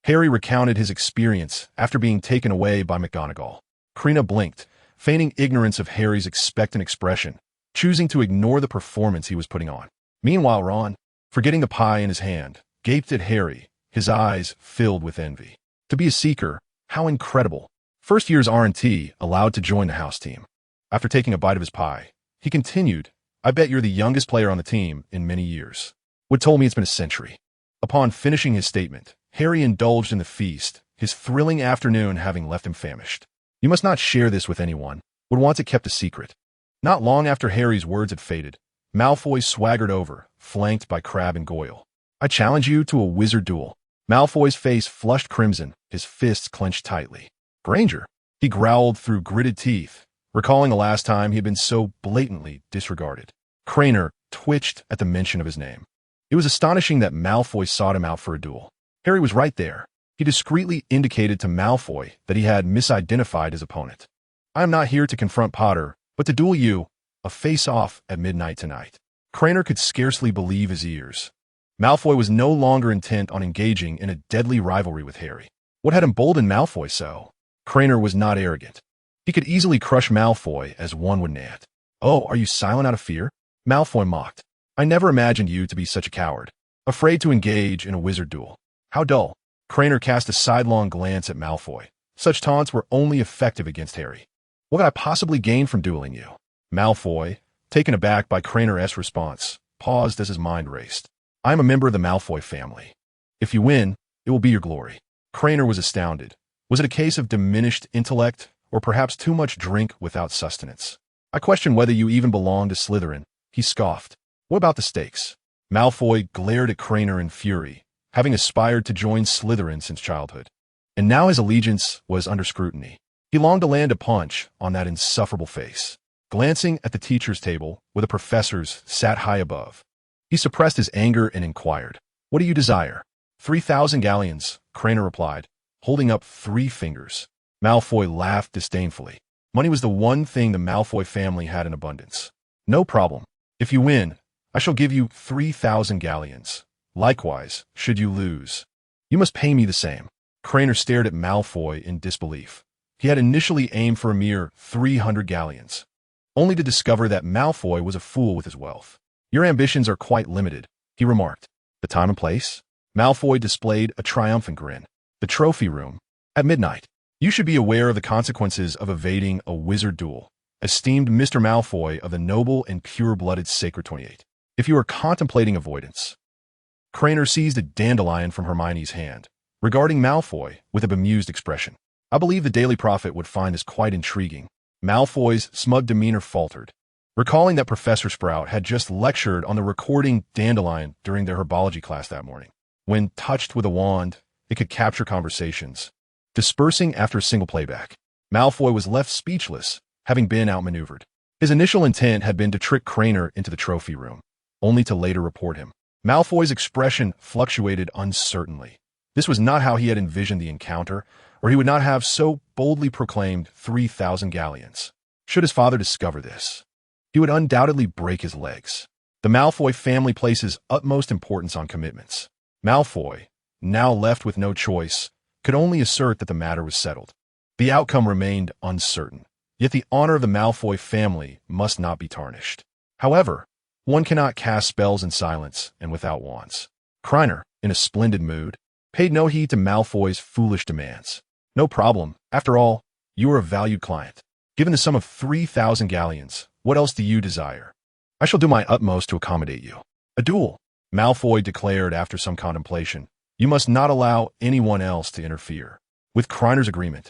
Harry recounted his experience after being taken away by McGonagall. Krena blinked, feigning ignorance of Harry's expectant expression, choosing to ignore the performance he was putting on. Meanwhile, Ron, forgetting the pie in his hand, gaped at Harry, his eyes filled with envy. To be a seeker, how incredible. First years aren't allowed to join the house team. After taking a bite of his pie, he continued, I bet you're the youngest player on the team in many years. Wood told me it's been a century. Upon finishing his statement, Harry indulged in the feast, his thrilling afternoon having left him famished. You must not share this with anyone. Wood wants it kept a secret. Not long after Harry's words had faded, Malfoy swaggered over, flanked by Crabbe and Goyle. I challenge you to a wizard duel. Malfoy's face flushed crimson, his fists clenched tightly. Granger, he growled through gritted teeth, recalling the last time he had been so blatantly disregarded. Krena twitched at the mention of his name. It was astonishing that Malfoy sought him out for a duel. Harry was right there. He discreetly indicated to Malfoy that he had misidentified his opponent. I am not here to confront Potter, but to duel you, a face-off at midnight tonight. Krena could scarcely believe his ears. Malfoy was no longer intent on engaging in a deadly rivalry with Harry. What had emboldened Malfoy so? Krena was not arrogant. He could easily crush Malfoy as one would Nat. Oh, are you silent out of fear? Malfoy mocked. I never imagined you to be such a coward. Afraid to engage in a wizard duel. How dull. Krena cast a sidelong glance at Malfoy. Such taunts were only effective against Harry. What could I possibly gain from dueling you? Malfoy, taken aback by Krener's response, paused as his mind raced. I am a member of the Malfoy family. If you win, it will be your glory. Krena was astounded. Was it a case of diminished intellect, or perhaps too much drink without sustenance? I question whether you even belong to Slytherin. He scoffed. What about the stakes? Malfoy glared at Krena in fury, having aspired to join Slytherin since childhood. And now his allegiance was under scrutiny. He longed to land a punch on that insufferable face. Glancing at the teacher's table, where the professors sat high above, he suppressed his anger and inquired, What do you desire? 3,000 galleons, Krena replied, holding up 3 fingers. Malfoy laughed disdainfully. Money was the one thing the Malfoy family had in abundance. No problem. If you win, I shall give you 3,000 galleons. Likewise, should you lose, you must pay me the same. Krena stared at Malfoy in disbelief. He had initially aimed for a mere 300 galleons, only to discover that Malfoy was a fool with his wealth. Your ambitions are quite limited, he remarked. The time and place? Malfoy displayed a triumphant grin. The trophy room. At midnight. You should be aware of the consequences of evading a wizard duel, esteemed Mr. Malfoy of the noble and pure-blooded Sacred 28. If you are contemplating avoidance. Krena seized a dandelion from Hermione's hand, regarding Malfoy with a bemused expression. I believe the Daily Prophet would find this quite intriguing. Malfoy's smug demeanor faltered, recalling that Professor Sprout had just lectured on the recording dandelion during their herbology class that morning. When touched with a wand, it could capture conversations, dispersing after a single playback. Malfoy was left speechless, having been outmaneuvered. His initial intent had been to trick Krena into the trophy room, only to later report him. Malfoy's expression fluctuated uncertainly. This was not how he had envisioned the encounter, or he would not have so boldly proclaimed 3,000 galleons. Should his father discover this, he would undoubtedly break his legs. The Malfoy family places utmost importance on commitments. Malfoy, now left with no choice, could only assert that the matter was settled. The outcome remained uncertain, yet the honor of the Malfoy family must not be tarnished. However, one cannot cast spells in silence and without wands. Krena, in a splendid mood, paid no heed to Malfoy's foolish demands. No problem. After all, you are a valued client. Given the sum of 3,000 galleons, what else do you desire? I shall do my utmost to accommodate you. A duel, Malfoy declared after some contemplation. You must not allow anyone else to interfere. With Krener's agreement,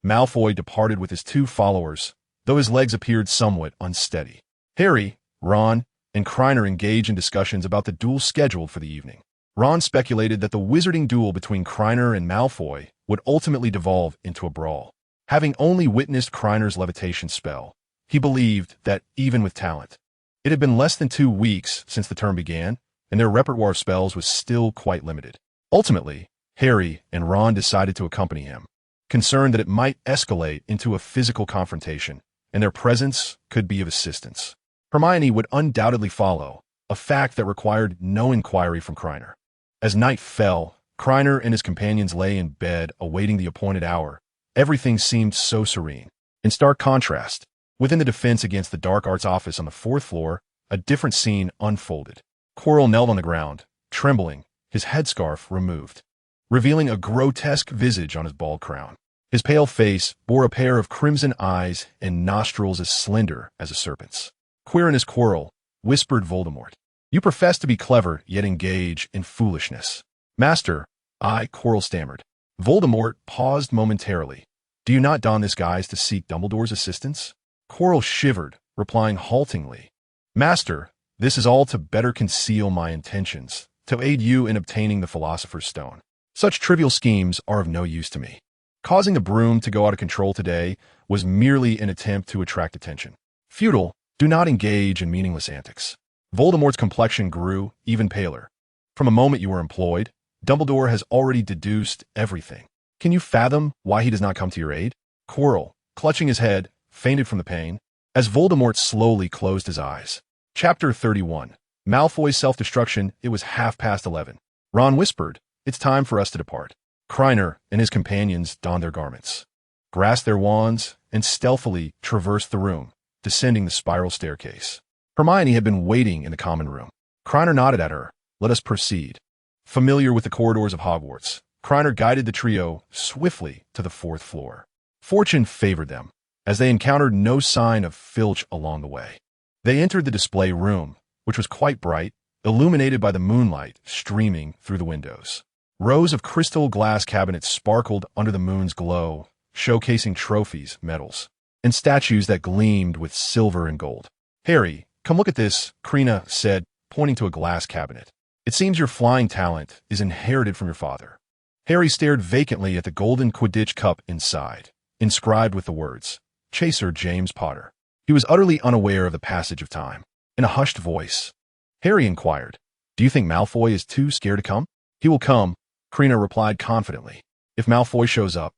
Malfoy departed with his 2 followers, though his legs appeared somewhat unsteady. Harry, Ron, and Krena engaged in discussions about the duel scheduled for the evening. Ron speculated that the wizarding duel between Krena and Malfoy would ultimately devolve into a brawl. Having only witnessed Krener's levitation spell, he believed that, even with talent, it had been less than 2 weeks since the term began, and their repertoire of spells was still quite limited. Ultimately, Harry and Ron decided to accompany him, concerned that it might escalate into a physical confrontation, and their presence could be of assistance. Hermione would undoubtedly follow, a fact that required no inquiry from Krena. As night fell, Krena and his companions lay in bed awaiting the appointed hour. Everything seemed so serene. In stark contrast, within the Defense Against the Dark Arts office on the 4th floor, a different scene unfolded. Quirrell knelt on the ground, trembling, his headscarf removed, revealing a grotesque visage on his bald crown. His pale face bore a pair of crimson eyes and nostrils as slender as a serpent's. Quirinus Quirrell, whispered Voldemort. You profess to be clever, yet engage in foolishness. Master, Quirrell stammered. Voldemort paused momentarily. Do you not don this guise to seek Dumbledore's assistance? Quirrell shivered, replying haltingly. Master, this is all to better conceal my intentions, to aid you in obtaining the Philosopher's Stone. Such trivial schemes are of no use to me. Causing the broom to go out of control today was merely an attempt to attract attention. Futile, do not engage in meaningless antics. Voldemort's complexion grew even paler. From a moment you were employed, Dumbledore has already deduced everything. Can you fathom why he does not come to your aid? Quirrell, clutching his head, fainted from the pain, as Voldemort slowly closed his eyes. Chapter 31. Malfoy's Self-Destruction. It was 11:30. Ron whispered, It's time for us to depart. Krena and his companions donned their garments, grasped their wands, and stealthily traversed the room, descending the spiral staircase. Hermione had been waiting in the common room. Krena nodded at her. Let us proceed. Familiar with the corridors of Hogwarts, Krena guided the trio swiftly to the 4th floor. Fortune favored them, as they encountered no sign of Filch along the way. They entered the display room, which was quite bright, illuminated by the moonlight streaming through the windows. Rows of crystal glass cabinets sparkled under the moon's glow, showcasing trophies, medals, and statues that gleamed with silver and gold. Harry, come look at this, Krena said, pointing to a glass cabinet. It seems your flying talent is inherited from your father. Harry stared vacantly at the golden Quidditch cup inside, inscribed with the words, Chaser James Potter. He was utterly unaware of the passage of time. In a hushed voice, Harry inquired, Do you think Malfoy is too scared to come? He will come, Krena replied confidently. If Malfoy shows up,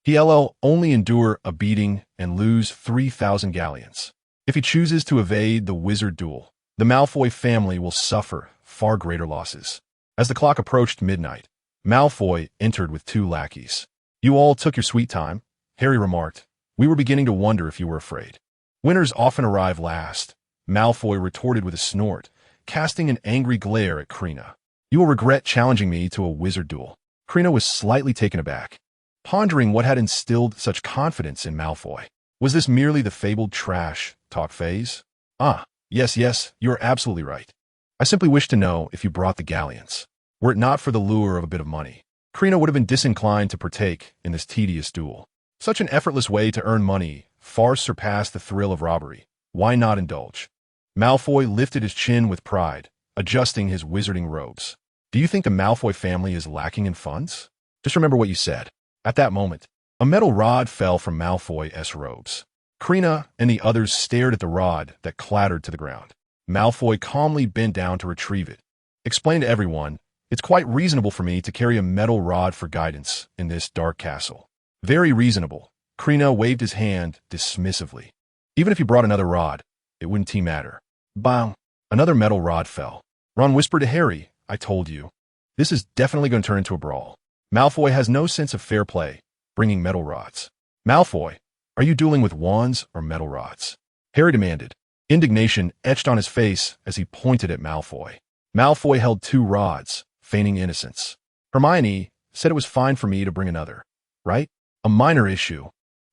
he'll only endure a beating and lose 3,000 galleons. If he chooses to evade the wizard duel, the Malfoy family will suffer far greater losses. As the clock approached midnight, Malfoy entered with 2 lackeys. You all took your sweet time, Harry remarked. We were beginning to wonder if you were afraid. Winners often arrive last, Malfoy retorted with a snort, casting an angry glare at Krena. You will regret challenging me to a wizard duel. Krena was slightly taken aback, pondering what had instilled such confidence in Malfoy. Was this merely the fabled trash talk phase? Yes, you are absolutely right. I simply wish to know if you brought the galleons. Were it not for the lure of a bit of money, Krena would have been disinclined to partake in this tedious duel. Such an effortless way to earn money far surpassed the thrill of robbery. Why not indulge? Malfoy lifted his chin with pride, adjusting his wizarding robes. Do you think the Malfoy family is lacking in funds? Just remember what you said. At that moment, a metal rod fell from Malfoy's robes. Krena and the others stared at the rod that clattered to the ground. Malfoy calmly bent down to retrieve it. Explain to everyone, it's quite reasonable for me to carry a metal rod for guidance in this dark castle. Very reasonable. Krena waved his hand dismissively. Even if you brought another rod, it wouldn't matter. Bang! Another metal rod fell. Ron whispered to Harry, I told you. This is definitely going to turn into a brawl. Malfoy has no sense of fair play, bringing metal rods. Malfoy, are you dueling with wands or metal rods? Harry demanded. Indignation etched on his face as he pointed at Malfoy. Malfoy held 2 rods, feigning innocence. Hermione said it was fine for me to bring another. Right? A minor issue.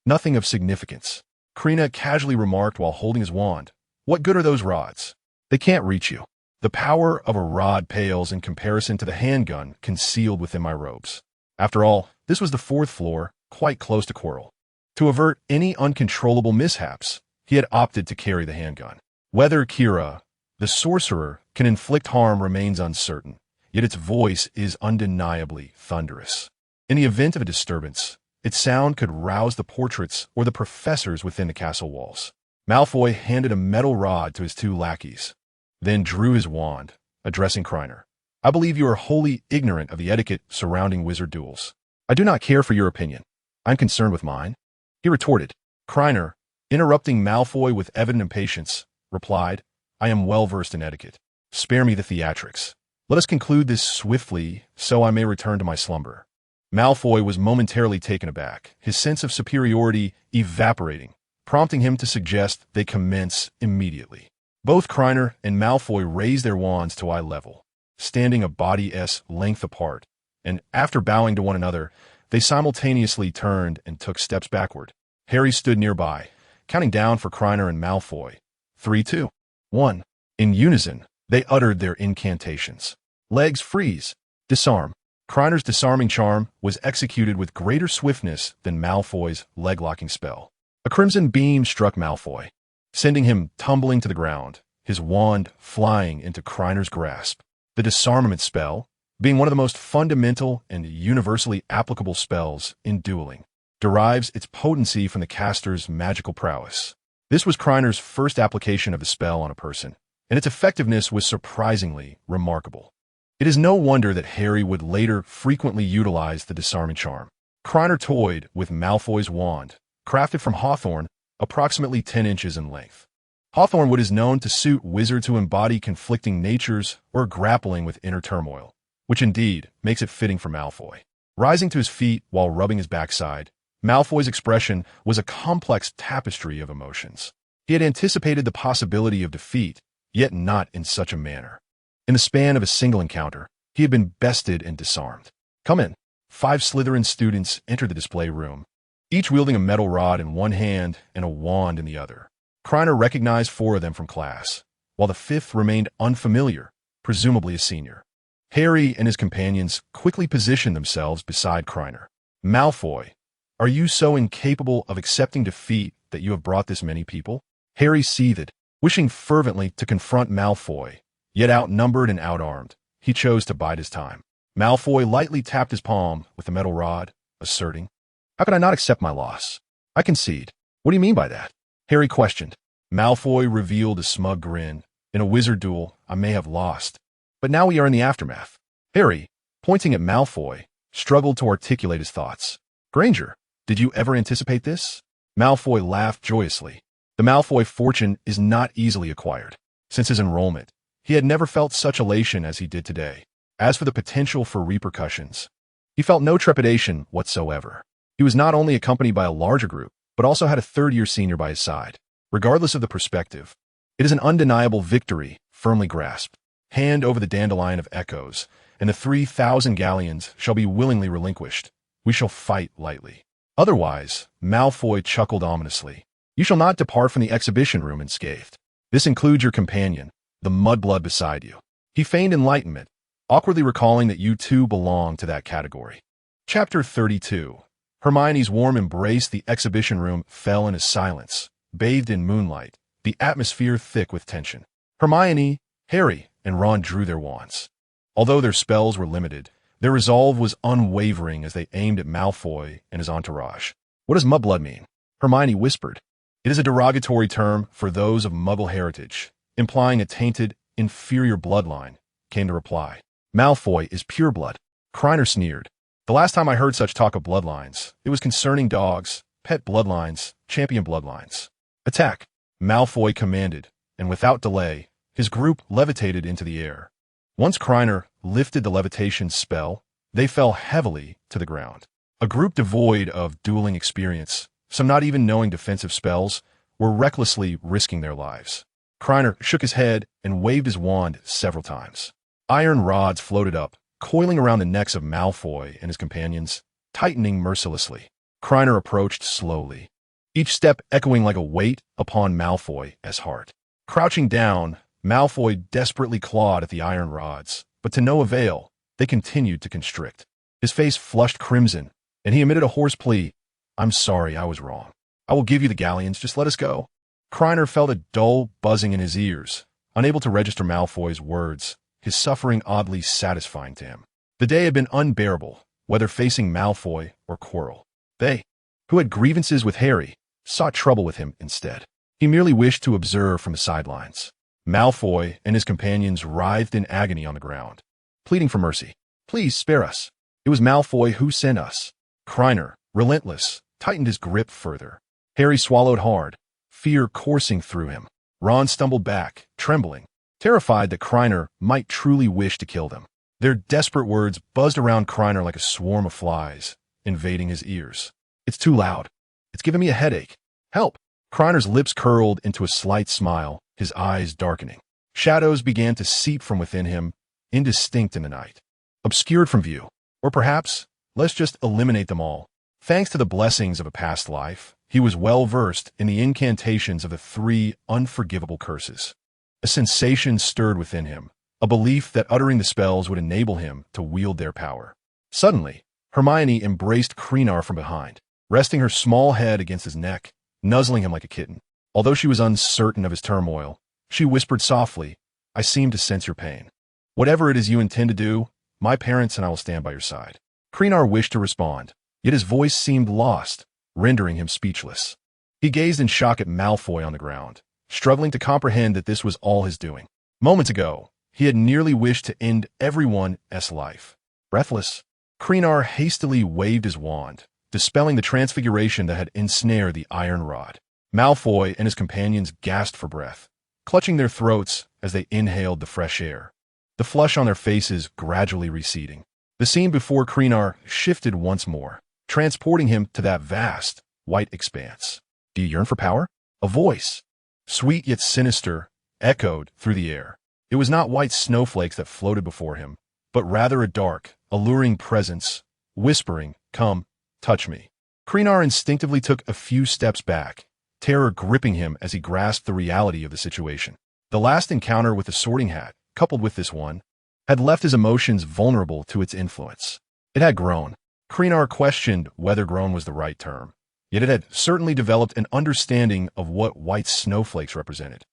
Nothing of significance. Krena casually remarked while holding his wand. What good are those rods? They can't reach you. The power of a rod pales in comparison to the handgun concealed within my robes. After all, this was the 4th floor, quite close to Quirrell. To avert any uncontrollable mishaps, he had opted to carry the handgun. Whether Kira, the sorcerer, can inflict harm remains uncertain, yet its voice is undeniably thunderous. In the event of a disturbance, its sound could rouse the portraits or the professors within the castle walls. Malfoy handed a metal rod to his 2 lackeys, then drew his wand, addressing Krena. I believe you are wholly ignorant of the etiquette surrounding wizard duels. I do not care for your opinion. I'm concerned with mine. He retorted. Krena, interrupting Malfoy with evident impatience, replied, I am well versed in etiquette. Spare me the theatrics. Let us conclude this swiftly, so I may return to my slumber. Malfoy was momentarily taken aback, his sense of superiority evaporating, prompting him to suggest they commence immediately. Both Krena and Malfoy raised their wands to eye level, standing a body's length apart, and after bowing to one another, They simultaneously turned and took steps backward. Harry stood nearby, counting down for Krena and Malfoy. 3, 2, 1. In unison, they uttered their incantations. Legs freeze. Disarm. Krener's disarming charm was executed with greater swiftness than Malfoy's leg-locking spell. A crimson beam struck Malfoy, sending him tumbling to the ground, his wand flying into Krener's grasp. The disarmament spell, being one of the most fundamental and universally applicable spells in dueling, derives its potency from the caster's magical prowess. This was Krener's first application of the spell on a person, and its effectiveness was surprisingly remarkable. It is no wonder that Harry would later frequently utilize the disarming charm. Krener toyed with Malfoy's wand, crafted from hawthorn, approximately 10 inches in length. Hawthorn wood is known to suit wizards who embody conflicting natures or grappling with inner turmoil, which indeed makes it fitting for Malfoy. Rising to his feet while rubbing his backside, Malfoy's expression was a complex tapestry of emotions. He had anticipated the possibility of defeat, yet not in such a manner. In the span of a single encounter, he had been bested and disarmed. Come in. 5 Slytherin students entered the display room, each wielding a metal rod in one hand and a wand in the other. Krena recognized 4 of them from class, while the 5th remained unfamiliar, presumably a senior. Harry and his companions quickly positioned themselves beside Krena. Malfoy, are you so incapable of accepting defeat that you have brought this many people? Harry seethed, wishing fervently to confront Malfoy, yet outnumbered and outarmed, he chose to bide his time. Malfoy lightly tapped his palm with the metal rod, asserting, "How could I not accept my loss? I concede." "What do you mean by that?" Harry questioned. Malfoy revealed a smug grin. "In a wizard duel, I may have lost, but now we are in the aftermath." Harry, pointing at Malfoy, struggled to articulate his thoughts. "Granger, did you ever anticipate this?" Malfoy laughed joyously. The Malfoy fortune is not easily acquired. Since his enrollment, he had never felt such elation as he did today. As for the potential for repercussions, he felt no trepidation whatsoever. He was not only accompanied by a larger group, but also had a third-year senior by his side. Regardless of the perspective, it is an undeniable victory, firmly grasped. Hand over the dandelion of echoes, and the 3,000 galleons shall be willingly relinquished. We shall fight lightly. Otherwise, Malfoy chuckled ominously, you shall not depart from the exhibition room unscathed. This includes your companion, the mudblood beside you. He feigned enlightenment, awkwardly recalling that you too belong to that category. Chapter 32. Hermione's warm embrace the exhibition room fell in a silence, bathed in moonlight, the atmosphere thick with tension. Hermione, Harry, and Ron drew their wands. Although their spells were limited, their resolve was unwavering as they aimed at Malfoy and his entourage. What does mudblood mean? Hermione whispered. It is a derogatory term for those of Muggle heritage, implying a tainted, inferior bloodline, came the reply. Malfoy is pure blood. Krena sneered. The last time I heard such talk of bloodlines, it was concerning dogs, pet bloodlines, champion bloodlines. Attack! Malfoy commanded, and without delay, his group levitated into the air. Once Krena lifted the levitation spell, they fell heavily to the ground. A group devoid of dueling experience, some not even knowing defensive spells, were recklessly risking their lives. Krena shook his head and waved his wand several times. Iron rods floated up, coiling around the necks of Malfoy and his companions, tightening mercilessly. Krena approached slowly, each step echoing like a weight upon Malfoy as heart. Crouching down, Malfoy desperately clawed at the iron rods, but to no avail, they continued to constrict. His face flushed crimson, and he emitted a hoarse plea. I'm sorry, I was wrong. I will give you the galleons, just let us go. Krena felt a dull buzzing in his ears, unable to register Malfoy's words, his suffering oddly satisfying to him. The day had been unbearable, whether facing Malfoy or Quirrell. They, who had grievances with Harry, sought trouble with him instead. He merely wished to observe from the sidelines. Malfoy and his companions writhed in agony on the ground, pleading for mercy. Please spare us. It was Malfoy who sent us. Krena, relentless, tightened his grip further. Harry swallowed hard, fear coursing through him. Ron stumbled back, trembling, terrified that Krena might truly wish to kill them. Their desperate words buzzed around Krena like a swarm of flies, invading his ears. It's too loud. It's giving me a headache. Help! Krener's lips curled into a slight smile, his eyes darkening. Shadows began to seep from within him, indistinct in the night. Obscured from view, or perhaps Let's just eliminate them all. Thanks to the blessings of a past life, he was well versed in the incantations of the 3 unforgivable curses. A sensation stirred within him, a belief that uttering the spells would enable him to wield their power. Suddenly, Hermione embraced Krena from behind, resting her small head against his neck, nuzzling him like a kitten. Although she was uncertain of his turmoil, she whispered softly, "I seem to sense your pain. Whatever it is you intend to do, my parents and I will stand by your side." Krena wished to respond, yet his voice seemed lost, rendering him speechless. He gazed in shock at Malfoy on the ground, struggling to comprehend that this was all his doing. Moments ago, he had nearly wished to end everyone's life. Breathless, Krena hastily waved his wand, dispelling the transfiguration that had ensnared the iron rod. Malfoy and his companions gasped for breath, clutching their throats as they inhaled the fresh air, the flush on their faces gradually receding. The scene before Krena shifted once more, transporting him to that vast, white expanse. "Do you yearn for power?" A voice, sweet yet sinister, echoed through the air. It was not white snowflakes that floated before him, but rather a dark, alluring presence, whispering, "Come, touch me." Krena instinctively took a few steps back, terror gripping him as he grasped the reality of the situation. The last encounter with the Sorting Hat, coupled with this one, had left his emotions vulnerable to its influence. It had grown. Krena questioned whether grown was the right term, yet it had certainly developed an understanding of what white snowflakes represented,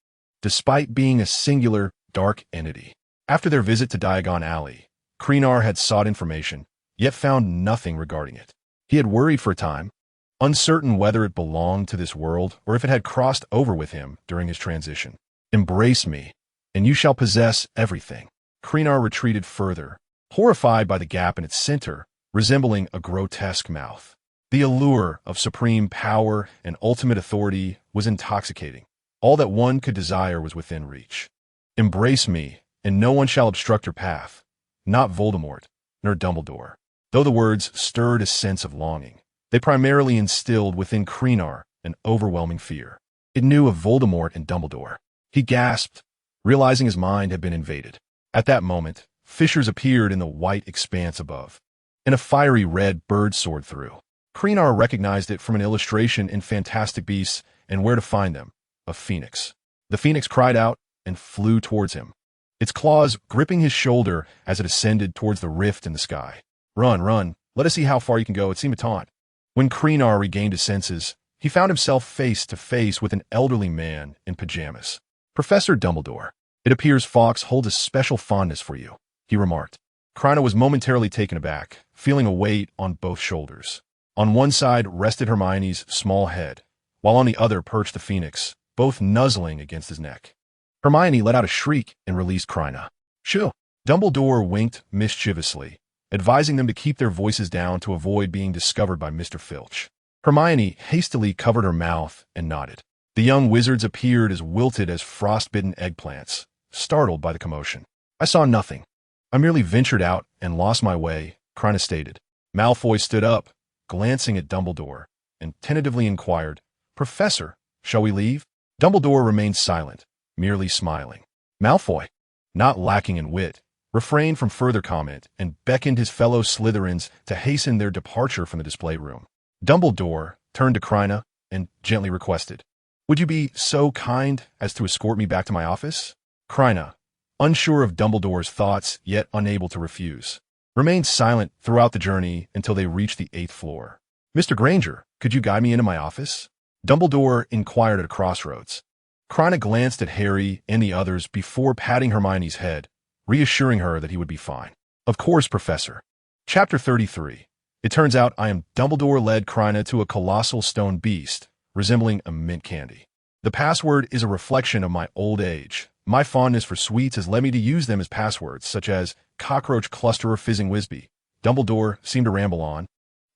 despite being a singular, dark entity. After their visit to Diagon Alley, Krena had sought information, yet found nothing regarding it. He had worried for a time, uncertain whether it belonged to this world or if it had crossed over with him during his transition. "Embrace me, and you shall possess everything." Krena retreated further, horrified by the gap in its center, resembling a grotesque mouth. The allure of supreme power and ultimate authority was intoxicating. All that one could desire was within reach. "Embrace me, and no one shall obstruct your path. Not Voldemort, nor Dumbledore." Though the words stirred a sense of longing, they primarily instilled within Krena an overwhelming fear. It knew of Voldemort and Dumbledore. He gasped, realizing his mind had been invaded. At that moment, fissures appeared in the white expanse above, and a fiery red bird soared through. Krena recognized it from an illustration in Fantastic Beasts and Where to Find Them, a phoenix. The phoenix cried out and flew towards him, its claws gripping his shoulder as it ascended towards the rift in the sky. "Run, run, let us see how far you can go," it seemed to taunt. When Krena regained his senses, he found himself face to face with an elderly man in pajamas. "Professor Dumbledore, it appears Fawkes holds a special fondness for you," he remarked. Krena was momentarily taken aback, feeling a weight on both shoulders. On one side rested Hermione's small head, while on the other perched the phoenix, both nuzzling against his neck. Hermione let out a shriek and released Krena. "Shoo!" Dumbledore winked mischievously, advising them to keep their voices down to avoid being discovered by Mr. Filch. Hermione hastily covered her mouth and nodded. The young wizards appeared as wilted as frostbitten eggplants, startled by the commotion. "I saw nothing. I merely ventured out and lost my way," Krena stated. Malfoy stood up, glancing at Dumbledore, and tentatively inquired, "Professor, shall we leave?" Dumbledore remained silent, merely smiling. Malfoy, not lacking in wit, refrained from further comment and beckoned his fellow Slytherins to hasten their departure from the display room. Dumbledore turned to Krena and gently requested, "Would you be so kind as to escort me back to my office?" Krena, unsure of Dumbledore's thoughts yet unable to refuse, remained silent throughout the journey until they reached the 8th floor. "Mr. Granger, could you guide me into my office?" Dumbledore inquired at a crossroads. Krena glanced at Harry and the others before patting Hermione's head, reassuring her that he would be fine. "Of course, Professor." Chapter 33. It turns out Dumbledore led Krena to a colossal stone beast, resembling a mint candy. "The password is a reflection of my old age. My fondness for sweets has led me to use them as passwords, such as cockroach cluster or fizzing Wisby." Dumbledore seemed to ramble on,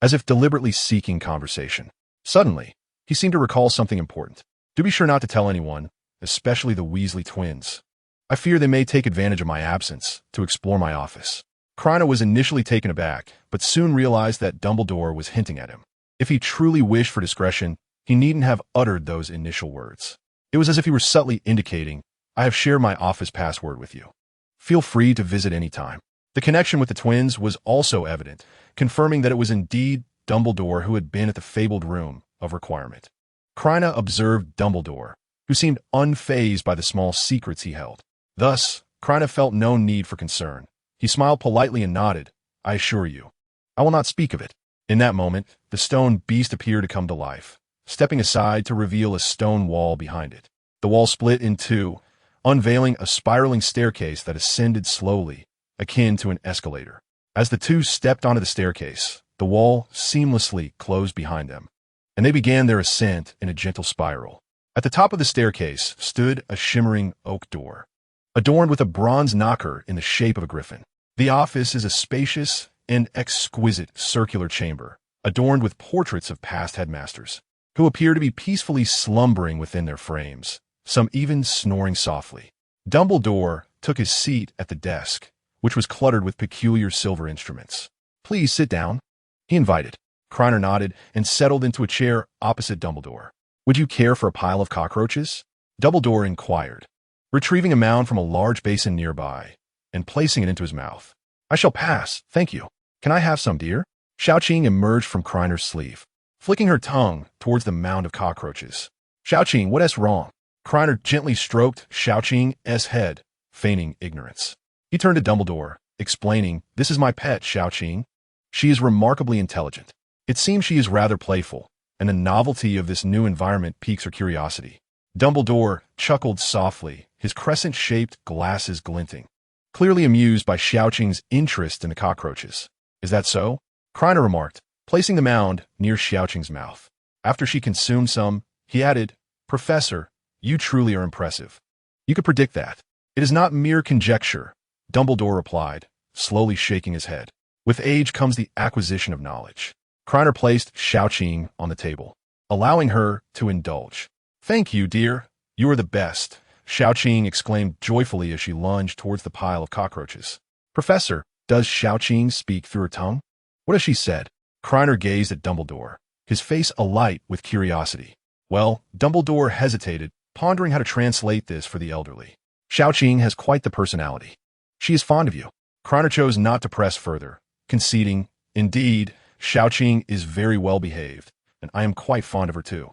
as if deliberately seeking conversation. Suddenly, he seemed to recall something important. "Do be sure not to tell anyone, especially the Weasley twins. I fear they may take advantage of my absence to explore my office." Krena was initially taken aback, but soon realized that Dumbledore was hinting at him. If he truly wished for discretion, he needn't have uttered those initial words. It was as if he were subtly indicating, "I have shared my office password with you. Feel free to visit any time." The The connection with the twins was also evident, confirming that it was indeed Dumbledore who had been at the fabled room of requirement. Krena observed Dumbledore, who seemed unfazed by the small secrets he held. Thus, Krena felt no need for concern. He smiled politely and nodded. I assure you, I will not speak of it. In that moment, the stone beast appeared to come to life, stepping aside to reveal a stone wall behind it. The wall split in two, unveiling a spiraling staircase that ascended slowly, akin to an escalator. As the two stepped onto the staircase, the wall seamlessly closed behind them, and they began their ascent in a gentle spiral. At the top of the staircase stood a shimmering oak door, adorned with a bronze knocker in the shape of a griffin. The office is a spacious and exquisite circular chamber, adorned with portraits of past headmasters, who appear to be peacefully slumbering within their frames, some even snoring softly. Dumbledore took his seat at the desk, which was cluttered with peculiar silver instruments. Please sit down, he invited. Krena nodded and settled into a chair opposite Dumbledore. Would you care for a pile of cockroaches? Dumbledore inquired, retrieving a mound from a large basin nearby and placing it into his mouth. I shall pass, thank you. Can I have some, dear? Xiaoqing emerged from Krener's sleeve, flicking her tongue towards the mound of cockroaches. Xiaoqing, what is wrong? Krener gently stroked Xiaoqing's head, feigning ignorance. He turned to Dumbledore, explaining, This is my pet, Xiaoqing. She is remarkably intelligent. It seems she is rather playful, and the novelty of this new environment piques her curiosity. Dumbledore chuckled softly, his crescent-shaped glasses glinting, clearly amused by Xiaoqing's interest in the cockroaches. Is that so? Krena remarked, placing the mound near Xiaoqing's mouth. After she consumed some, he added, Professor, you truly are impressive. You could predict that. It is not mere conjecture, Dumbledore replied, slowly shaking his head. With age comes the acquisition of knowledge. Krena placed Xiaoqing on the table, allowing her to indulge. Thank you, dear. You are the best, Xiaoqing exclaimed joyfully as she lunged towards the pile of cockroaches. Professor, does Xiaoqing speak through her tongue? What has she said? Krena gazed at Dumbledore, his face alight with curiosity. Well, Dumbledore hesitated, pondering how to translate this for the elderly. Xiaoqing has quite the personality. She is fond of you. Krena chose not to press further, conceding, Indeed, Xiaoqing is very well behaved, and I am quite fond of her too.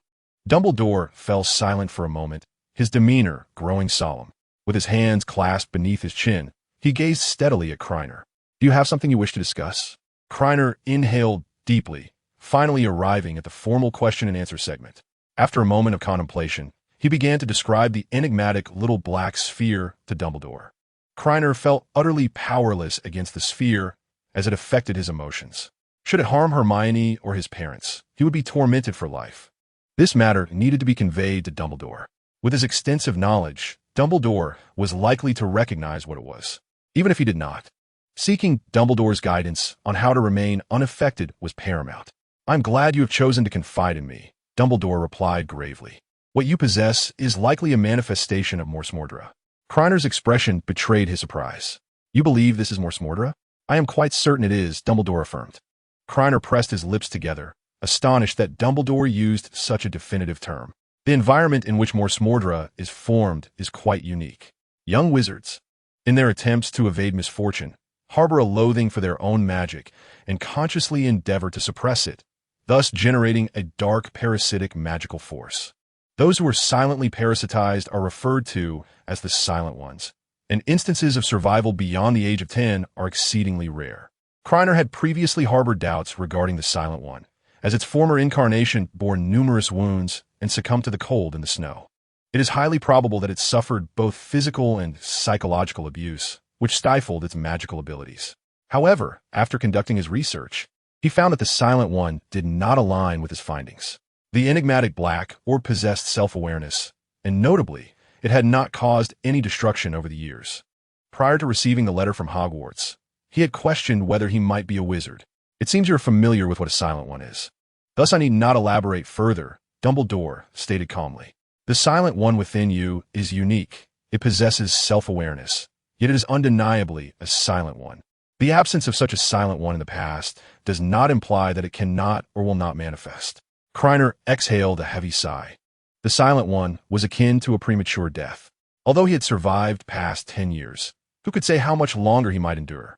Dumbledore fell silent for a moment, his demeanor growing solemn. With his hands clasped beneath his chin, he gazed steadily at Krena. Do you have something you wish to discuss? Krena inhaled deeply, finally arriving at the formal question-and-answer segment. After a moment of contemplation, he began to describe the enigmatic little black sphere to Dumbledore. Krena felt utterly powerless against the sphere as it affected his emotions. Should it harm Hermione or his parents, he would be tormented for life. This matter needed to be conveyed to Dumbledore. With his extensive knowledge, Dumbledore was likely to recognize what it was, even if he did not. Seeking Dumbledore's guidance on how to remain unaffected was paramount. I'm glad you have chosen to confide in me, Dumbledore replied gravely. What you possess is likely a manifestation of Mors Mordra. Krener's expression betrayed his surprise. You believe this is Mors Mordra? I am quite certain it is, Dumbledore affirmed. Krena pressed his lips together, astonished that Dumbledore used such a definitive term. The environment in which Mors Mordra is formed is quite unique. Young wizards, in their attempts to evade misfortune, harbor a loathing for their own magic and consciously endeavor to suppress it, thus generating a dark parasitic magical force. Those who are silently parasitized are referred to as the Silent Ones, and instances of survival beyond the age of 10 are exceedingly rare. Krena had previously harbored doubts regarding the Silent One, as its former incarnation bore numerous wounds and succumbed to the cold and the snow. It is highly probable that it suffered both physical and psychological abuse, which stifled its magical abilities. However, after conducting his research, he found that the Silent One did not align with his findings. The enigmatic black or possessed self-awareness, and notably, it had not caused any destruction over the years. Prior to receiving the letter from Hogwarts, he had questioned whether he might be a wizard. It seems you're familiar with what a Silent One is. Thus I need not elaborate further, Dumbledore stated calmly. The Silent One within you is unique. It possesses self-awareness, yet it is undeniably a Silent One. The absence of such a Silent One in the past does not imply that it cannot or will not manifest. Krena exhaled a heavy sigh. The Silent One was akin to a premature death. Although he had survived past 10 years, who could say how much longer he might endure?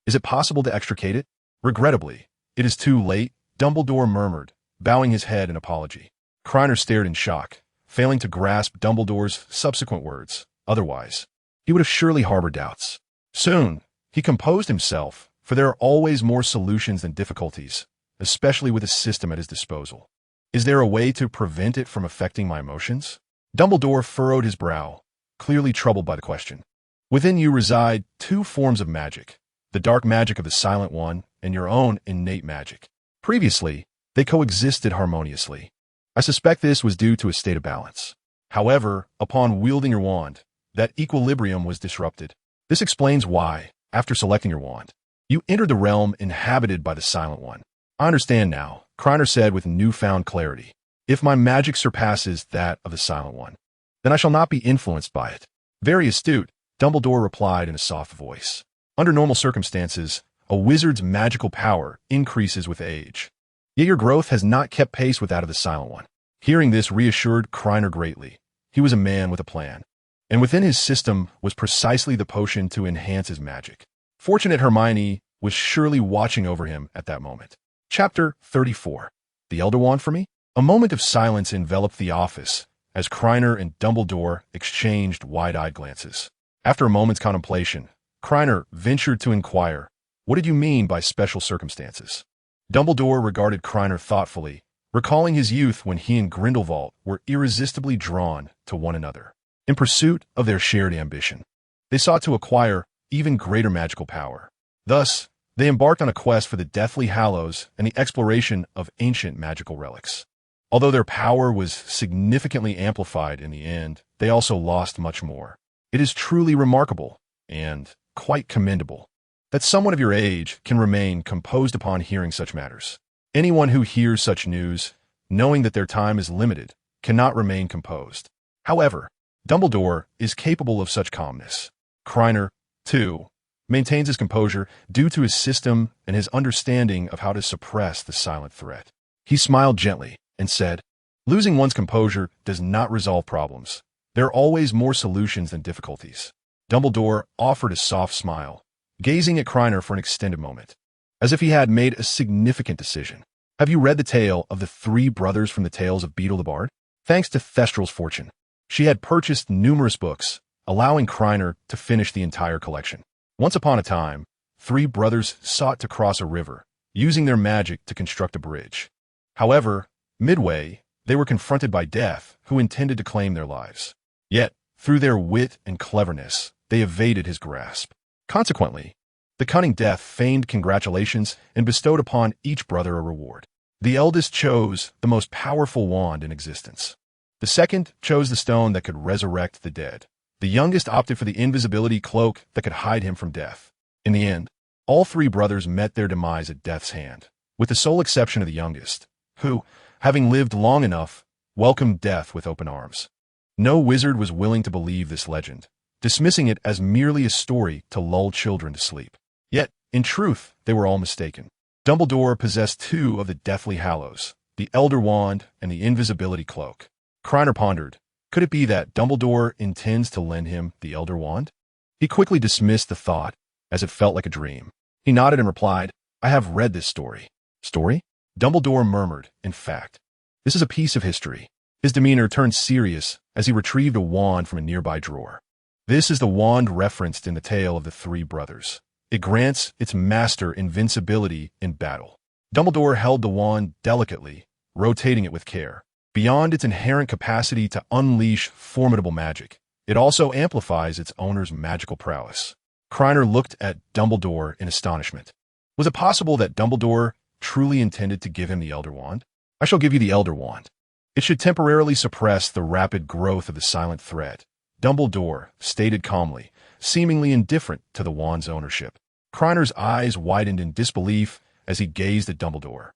Is it possible to extricate it? Regrettably, it is too late, Dumbledore murmured, bowing his head in apology. Krena stared in shock, failing to grasp Dumbledore's subsequent words. Otherwise, he would have surely harbored doubts. Soon, he composed himself, for there are always more solutions than difficulties, especially with a system at his disposal. Is there a way to prevent it from affecting my emotions? Dumbledore furrowed his brow, clearly troubled by the question. Within you reside two forms of magic, the dark magic of the Silent One and your own innate magic. Previously, they coexisted harmoniously. I suspect this was due to a state of balance. However, upon wielding your wand, that equilibrium was disrupted. This explains why, after selecting your wand, you entered the realm inhabited by the Silent One. I understand now, Krena said with newfound clarity. If my magic surpasses that of the Silent One, then I shall not be influenced by it. Very astute, Dumbledore replied in a soft voice. Under normal circumstances, a wizard's magical power increases with age. Yet your growth has not kept pace with that of the Silent One. Hearing this reassured Krena greatly. He was a man with a plan, and within his system was precisely the potion to enhance his magic. Fortunate Hermione was surely watching over him at that moment. Chapter 34. The Elder Wand for me? A moment of silence enveloped the office as Krena and Dumbledore exchanged wide-eyed glances. After a moment's contemplation, Krena ventured to inquire, "What did you mean by special circumstances?" Dumbledore regarded Krena thoughtfully, recalling his youth when he and Grindelwald were irresistibly drawn to one another. In pursuit of their shared ambition, they sought to acquire even greater magical power. Thus, they embarked on a quest for the Deathly Hallows and the exploration of ancient magical relics. Although their power was significantly amplified in the end, they also lost much more. It is truly remarkable, and quite commendable, that someone of your age can remain composed upon hearing such matters. Anyone who hears such news, knowing that their time is limited, cannot remain composed. However, Dumbledore is capable of such calmness. Krena, too, maintains his composure due to his system and his understanding of how to suppress the silent threat. He smiled gently and said, "Losing one's composure does not resolve problems. There are always more solutions than difficulties." Dumbledore offered a soft smile, gazing at Krena for an extended moment, as if he had made a significant decision. "Have you read the tale of the three brothers from the Tales of Beedle the Bard?" Thanks to Thestral's fortune, she had purchased numerous books, allowing Krena to finish the entire collection. Once upon a time, three brothers sought to cross a river, using their magic to construct a bridge. However, midway, they were confronted by Death, who intended to claim their lives. Yet, through their wit and cleverness, they evaded his grasp. Consequently, the cunning Death feigned congratulations and bestowed upon each brother a reward. The eldest chose the most powerful wand in existence. The second chose the stone that could resurrect the dead. The youngest opted for the invisibility cloak that could hide him from death. In the end, all three brothers met their demise at Death's hand, with the sole exception of the youngest, who, having lived long enough, welcomed Death with open arms. No wizard was willing to believe this legend, dismissing it as merely a story to lull children to sleep. Yet, in truth, they were all mistaken. Dumbledore possessed two of the Deathly Hallows, the Elder Wand and the Invisibility Cloak. Krena pondered, could it be that Dumbledore intends to lend him the Elder Wand? He quickly dismissed the thought, as it felt like a dream. He nodded and replied, "I have read this story." "Story?" Dumbledore murmured, "In fact, this is a piece of history." His demeanor turned serious as he retrieved a wand from a nearby drawer. This is the wand referenced in the tale of the three brothers. It grants its master invincibility in battle. Dumbledore held the wand delicately, rotating it with care. Beyond its inherent capacity to unleash formidable magic, it also amplifies its owner's magical prowess. Krena looked at Dumbledore in astonishment. Was it possible that Dumbledore truly intended to give him the Elder Wand? "I shall give you the Elder Wand. It should temporarily suppress the rapid growth of the silent threat," Dumbledore stated calmly, seemingly indifferent to the wand's ownership. Krener's eyes widened in disbelief as he gazed at Dumbledore.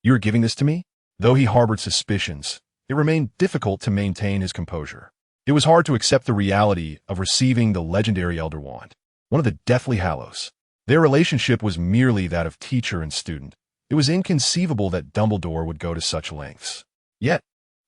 "You are giving this to me?" Though he harbored suspicions, it remained difficult to maintain his composure. It was hard to accept the reality of receiving the legendary Elder Wand, one of the Deathly Hallows. Their relationship was merely that of teacher and student. It was inconceivable that Dumbledore would go to such lengths. Yet,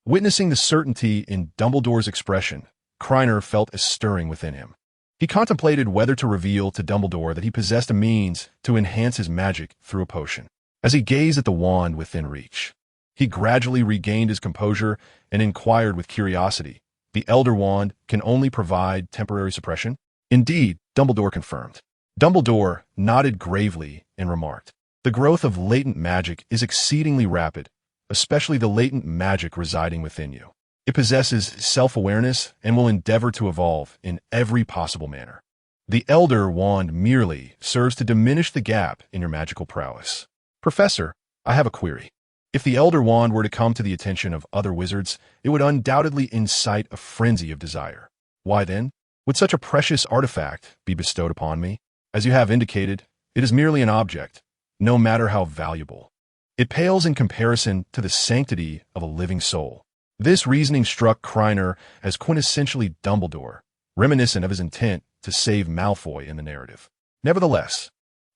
witnessing the certainty in Dumbledore's expression, Krena felt a stirring within him. He contemplated whether to reveal to Dumbledore that he possessed a means to enhance his magic through a potion. As he gazed at the wand within reach, he gradually regained his composure and inquired with curiosity, "The Elder Wand can only provide temporary suppression?" "Indeed," Dumbledore confirmed. Dumbledore nodded gravely and remarked, "The growth of latent magic is exceedingly rapid, especially the latent magic residing within you. It possesses self-awareness and will endeavor to evolve in every possible manner. The Elder Wand merely serves to diminish the gap in your magical prowess." "Professor, I have a query. If the Elder Wand were to come to the attention of other wizards, it would undoubtedly incite a frenzy of desire. Why then would such a precious artifact be bestowed upon me? As you have indicated, it is merely an object, no matter how valuable. It pales in comparison to the sanctity of a living soul." This reasoning struck Krena as quintessentially Dumbledore, reminiscent of his intent to save Malfoy in the narrative. Nevertheless,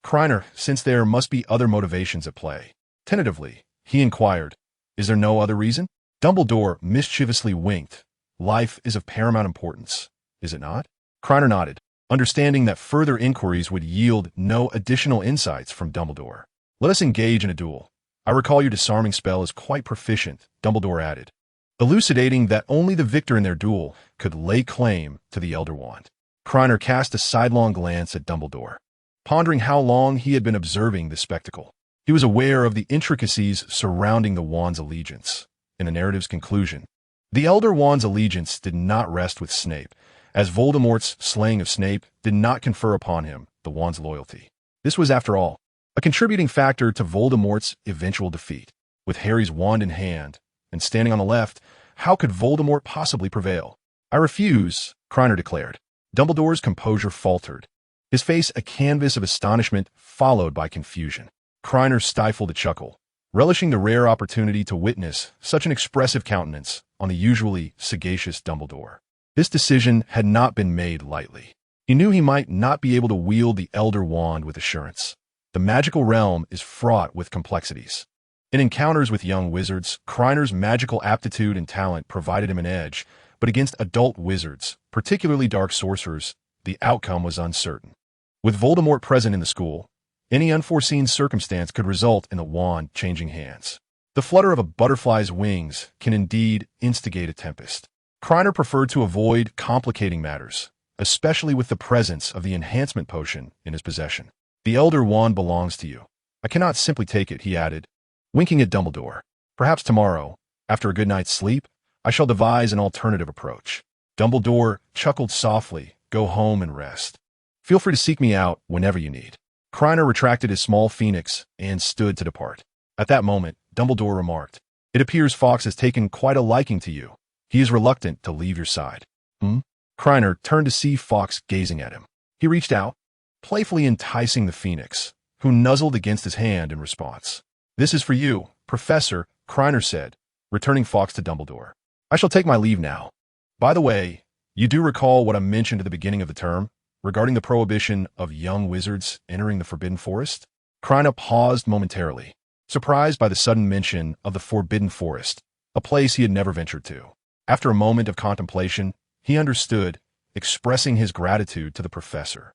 Krena, since there must be other motivations at play, tentatively, he inquired, "Is there no other reason?" Dumbledore mischievously winked. "Life is of paramount importance, is it not?" Krena nodded, understanding that further inquiries would yield no additional insights from Dumbledore. "Let us engage in a duel. I recall your disarming spell is quite proficient," Dumbledore added, elucidating that only the victor in their duel could lay claim to the Elder Wand. Krena cast a sidelong glance at Dumbledore, pondering how long he had been observing this spectacle. He was aware of the intricacies surrounding the wand's allegiance. In the narrative's conclusion, the Elder Wand's allegiance did not rest with Snape, as Voldemort's slaying of Snape did not confer upon him the wand's loyalty. This was, after all, a contributing factor to Voldemort's eventual defeat. With Harry's wand in hand, and standing on the left, how could Voldemort possibly prevail? "I refuse," Krena declared. Dumbledore's composure faltered, his face a canvas of astonishment followed by confusion. Krena stifled a chuckle, relishing the rare opportunity to witness such an expressive countenance on the usually sagacious Dumbledore. This decision had not been made lightly. He knew he might not be able to wield the Elder Wand with assurance. The magical realm is fraught with complexities. In encounters with young wizards, Krener's magical aptitude and talent provided him an edge, but against adult wizards, particularly dark sorcerers, the outcome was uncertain. With Voldemort present in the school, any unforeseen circumstance could result in the wand changing hands. The flutter of a butterfly's wings can indeed instigate a tempest. Krena preferred to avoid complicating matters, especially with the presence of the enhancement potion in his possession. "The Elder Wand belongs to you. I cannot simply take it," he added, winking at Dumbledore. "Perhaps tomorrow, after a good night's sleep, I shall devise an alternative approach." Dumbledore chuckled softly. "Go home and rest. Feel free to seek me out whenever you need." Krena retracted his small phoenix and stood to depart. At that moment, Dumbledore remarked, "It appears Fawkes has taken quite a liking to you. He is reluctant to leave your side." Krena turned to see Fawkes gazing at him. He reached out, playfully enticing the phoenix, who nuzzled against his hand in response. "This is for you, Professor," Krena said, returning Fawkes to Dumbledore. "I shall take my leave now. By the way, you do recall what I mentioned at the beginning of the term, regarding the prohibition of young wizards entering the Forbidden Forest?" Krena paused momentarily, surprised by the sudden mention of the Forbidden Forest, a place he had never ventured to. After a moment of contemplation, he understood, expressing his gratitude to the professor.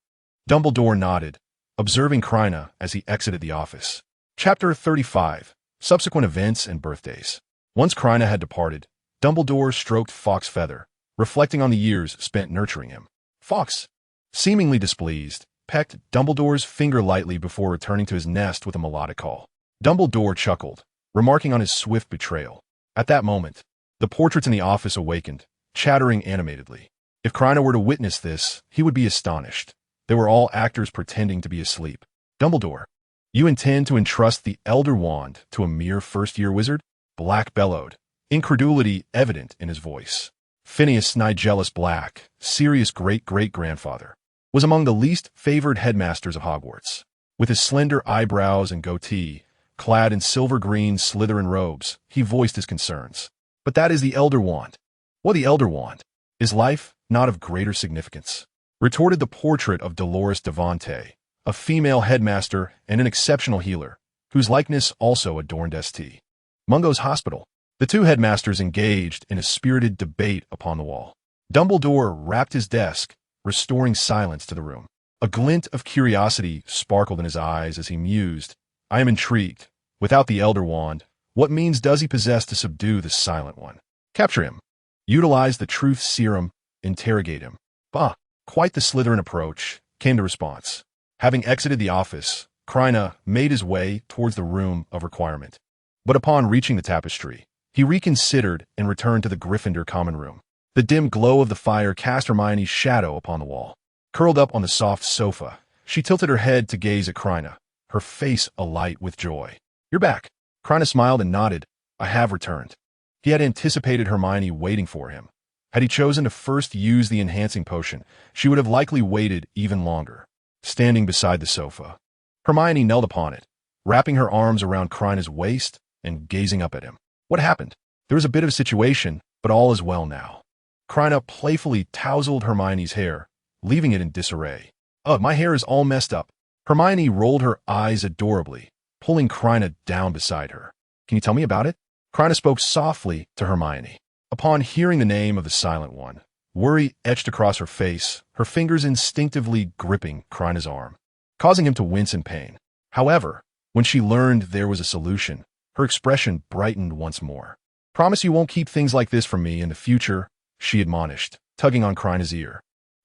Dumbledore nodded, observing Krena as he exited the office. Chapter 35. Subsequent Events and Birthdays. Once Krena had departed, Dumbledore stroked Fawkes' feather, reflecting on the years spent nurturing him. Fawkes, seemingly displeased, pecked Dumbledore's finger lightly before returning to his nest with a melodic call. Dumbledore chuckled, remarking on his swift betrayal. At that moment, the portraits in the office awakened, chattering animatedly. If Krena were to witness this, he would be astonished. They were all actors pretending to be asleep. "Dumbledore, you intend to entrust the Elder Wand to a mere first-year wizard?" Black bellowed, incredulity evident in his voice. Phineas Nigellus Black, Sirius' great-great-grandfather, was among the least favored headmasters of Hogwarts. With his slender eyebrows and goatee, clad in silver-green Slytherin robes, he voiced his concerns. "But that is the Elder Wand." "What the Elder Wand? Is life not of greater significance?" retorted the portrait of Dolores Devante, a female headmaster and an exceptional healer, whose likeness also adorned St. Mungo's hospital. The two headmasters engaged in a spirited debate upon the wall. Dumbledore rapped his desk, restoring silence to the room. A glint of curiosity sparkled in his eyes as he mused. I am intrigued. Without the Elder Wand, what means does he possess to subdue the Silent One? Capture him. Utilize the Truth Serum. Interrogate him. Bah, quite the Slytherin approach, came the response. Having exited the office, Krena made his way towards the room of requirement. But upon reaching the tapestry, he reconsidered and returned to the Gryffindor common room. The dim glow of the fire cast Hermione's shadow upon the wall. Curled up on the soft sofa, she tilted her head to gaze at Krena, her face alight with joy. You're back. Krena smiled and nodded. I have returned. He had anticipated Hermione waiting for him. Had he chosen to first use the enhancing potion, she would have likely waited even longer. Standing beside the sofa, Hermione knelt upon it, wrapping her arms around Krena's waist and gazing up at him. What happened? There was a bit of a situation, but all is well now. Krena playfully tousled Hermione's hair, leaving it in disarray. Ugh, my hair is all messed up. Hermione rolled her eyes adorably, pulling Krena down beside her. Can you tell me about it? Krena spoke softly to Hermione. Upon hearing the name of the Silent One, worry etched across her face, her fingers instinctively gripping Krena's arm, causing him to wince in pain. However, when she learned there was a solution, her expression brightened once more. Promise you won't keep things like this from me in the future, she admonished, tugging on Krena's ear.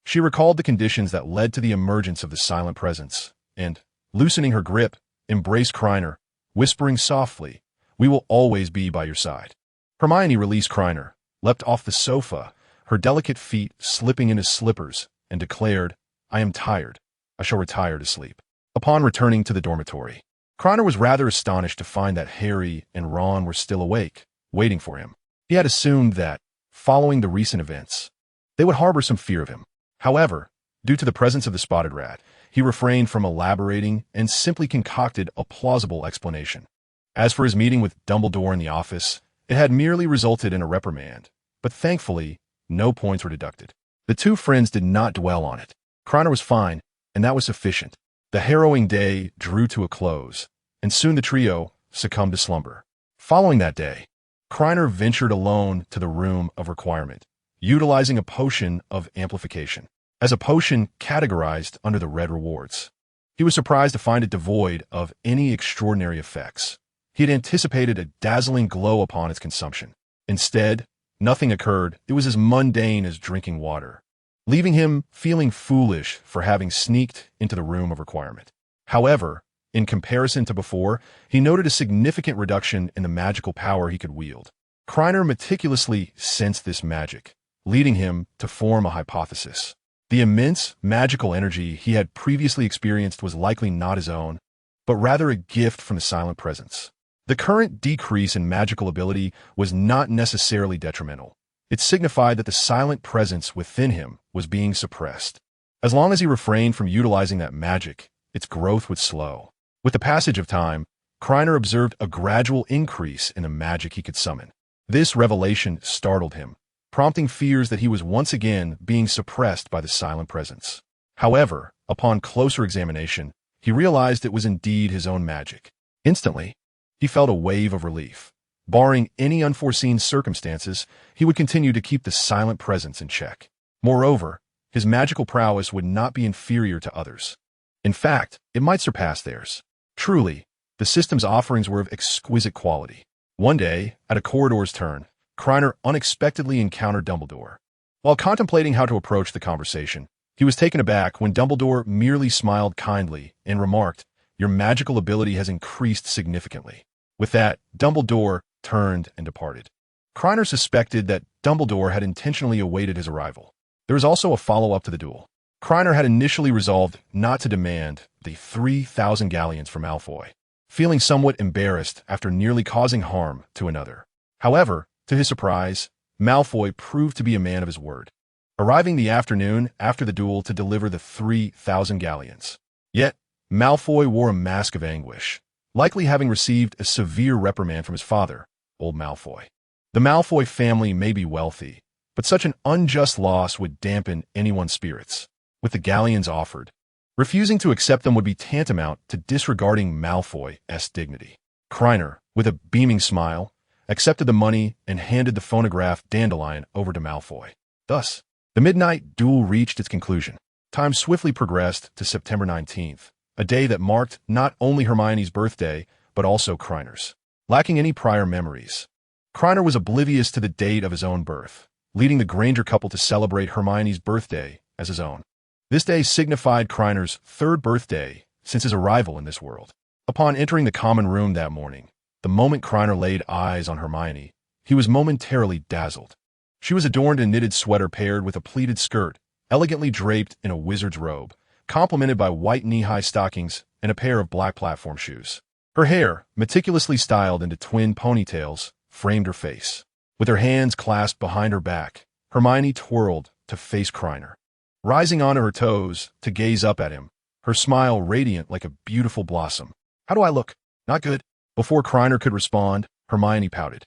She recalled the conditions that led to the emergence of the silent presence, and, loosening her grip, embraced Krena, whispering softly, we will always be by your side. Hermione released Krena, leapt off the sofa, her delicate feet slipping into slippers, and declared, I am tired. I shall retire to sleep. Upon returning to the dormitory, Krena was rather astonished to find that Harry and Ron were still awake, waiting for him. He had assumed that, following the recent events, they would harbor some fear of him. However, due to the presence of the spotted rat, he refrained from elaborating and simply concocted a plausible explanation. As for his meeting with Dumbledore in the office, it had merely resulted in a reprimand, but thankfully, no points were deducted. The two friends did not dwell on it. Krena was fine, and that was sufficient. The harrowing day drew to a close, and soon the trio succumbed to slumber. Following that day, Krena ventured alone to the room of requirement, utilizing a potion of amplification, as a potion categorized under the red rewards. He was surprised to find it devoid of any extraordinary effects. He had anticipated a dazzling glow upon its consumption. Instead, nothing occurred. It was as mundane as drinking water, leaving him feeling foolish for having sneaked into the room of requirement. However, in comparison to before, he noted a significant reduction in the magical power he could wield. Krena meticulously sensed this magic, leading him to form a hypothesis. The immense magical energy he had previously experienced was likely not his own, but rather a gift from the silent presence. The current decrease in magical ability was not necessarily detrimental. It signified that the silent presence within him was being suppressed. As long as he refrained from utilizing that magic, its growth would slow. With the passage of time, Krena observed a gradual increase in the magic he could summon. This revelation startled him, prompting fears that he was once again being suppressed by the silent presence. However, upon closer examination, he realized it was indeed his own magic. Instantly, he felt a wave of relief. Barring any unforeseen circumstances, he would continue to keep the silent presence in check. Moreover, his magical prowess would not be inferior to others. In fact, it might surpass theirs. Truly, the system's offerings were of exquisite quality. One day, at a corridor's turn, Krena unexpectedly encountered Dumbledore. While contemplating how to approach the conversation, he was taken aback when Dumbledore merely smiled kindly and remarked, "Your magical ability has increased significantly." With that, Dumbledore turned and departed. Krena suspected that Dumbledore had intentionally awaited his arrival. There was also a follow-up to the duel. Krena had initially resolved not to demand the 3,000 galleons from Malfoy, feeling somewhat embarrassed after nearly causing harm to another. However, to his surprise, Malfoy proved to be a man of his word, arriving the afternoon after the duel to deliver the 3,000 galleons. Yet, Malfoy wore a mask of anguish, likely having received a severe reprimand from his father, old Malfoy. The Malfoy family may be wealthy, but such an unjust loss would dampen anyone's spirits. With the galleons offered, refusing to accept them would be tantamount to disregarding Malfoy's dignity. Krena, with a beaming smile, accepted the money and handed the phonograph Dandelion over to Malfoy. Thus, The midnight duel reached its conclusion. Time swiftly progressed to September 19th, a day that marked not only Hermione's birthday, but also Krener's. Lacking any prior memories, Krener was oblivious to the date of his own birth, leading the Granger couple to celebrate Hermione's birthday as his own. This day signified Krener's third birthday since his arrival in this world. Upon entering the common room that morning, the moment Krener laid eyes on Hermione, he was momentarily dazzled. She was adorned in knitted sweater paired with a pleated skirt, elegantly draped in a wizard's robe, complemented by white knee-high stockings and a pair of black platform shoes. Her hair, meticulously styled into twin ponytails, framed her face. With her hands clasped behind her back, Hermione twirled to face Krener. Rising onto her toes to gaze up at him, her smile radiant like a beautiful blossom. "How do I look? Not good." Before Krener could respond, Hermione pouted.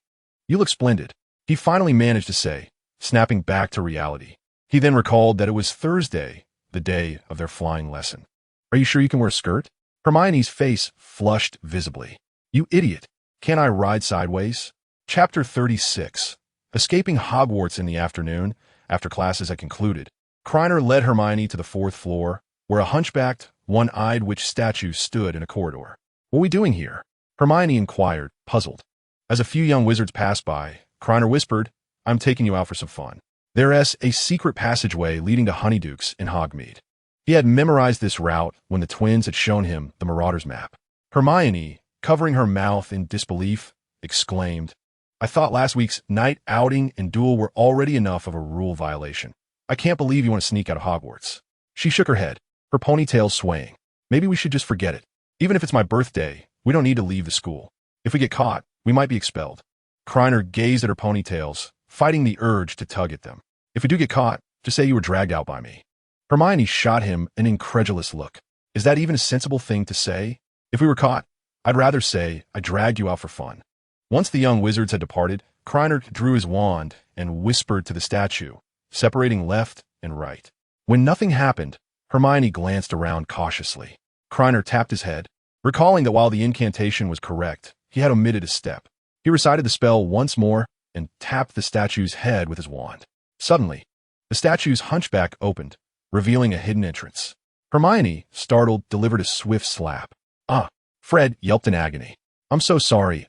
"You look splendid," he finally managed to say, snapping back to reality. He then recalled that it was Thursday, the day of their flying lesson. "Are you sure you can wear a skirt?" Hermione's face flushed visibly. "You idiot. Can't I ride sideways?" Chapter 36. Escaping Hogwarts in the afternoon, after classes had concluded, Krener led Hermione to the fourth floor, where a hunchbacked, one-eyed witch statue stood in a corridor. "What are we doing here?" Hermione inquired, puzzled. As a few young wizards passed by, Krener whispered, "I'm taking you out for some fun. There's a secret passageway leading to Honeydukes in Hogsmeade." He had memorized this route when the twins had shown him the Marauders map. Hermione, covering her mouth in disbelief, exclaimed, "I thought last week's night outing and duel were already enough of a rule violation. I can't believe you want to sneak out of Hogwarts." She shook her head, her ponytail swaying. "Maybe we should just forget it. Even if it's my birthday, we don't need to leave the school. If we get caught, we might be expelled." Krener gazed at her ponytails, fighting the urge to tug at them. "If we do get caught, just say you were dragged out by me." Hermione shot him an incredulous look. "Is that even a sensible thing to say? If we were caught, I'd rather say I dragged you out for fun." Once the young wizards had departed, Krener drew his wand and whispered to the statue, separating left and right. When nothing happened, Hermione glanced around cautiously. Krener tapped his head, recalling that while the incantation was correct, he had omitted a step. He recited the spell once more and tapped the statue's head with his wand. Suddenly, the statue's hunchback opened, revealing a hidden entrance. Hermione, startled, delivered a swift slap. "Ah!" Fred yelped in agony. I'm so sorry.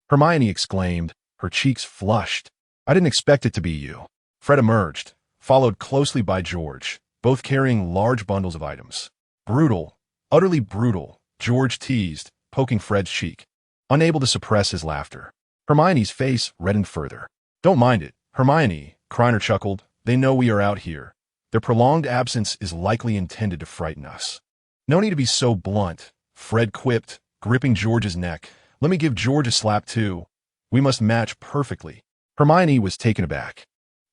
Hermione exclaimed, her cheeks flushed. "I didn't expect it to be you." Fred emerged, followed closely by George, both carrying large bundles of items. "Brutal, utterly brutal," George teased, poking Fred's cheek, unable to suppress his laughter. Hermione's face reddened further. "Don't mind it, Hermione," Krener chuckled. "They know we are out here. Their prolonged absence is likely intended to frighten us." "No need to be so blunt," Fred quipped, gripping George's neck. "Let me give George a slap too. We must match perfectly." Hermione was taken aback,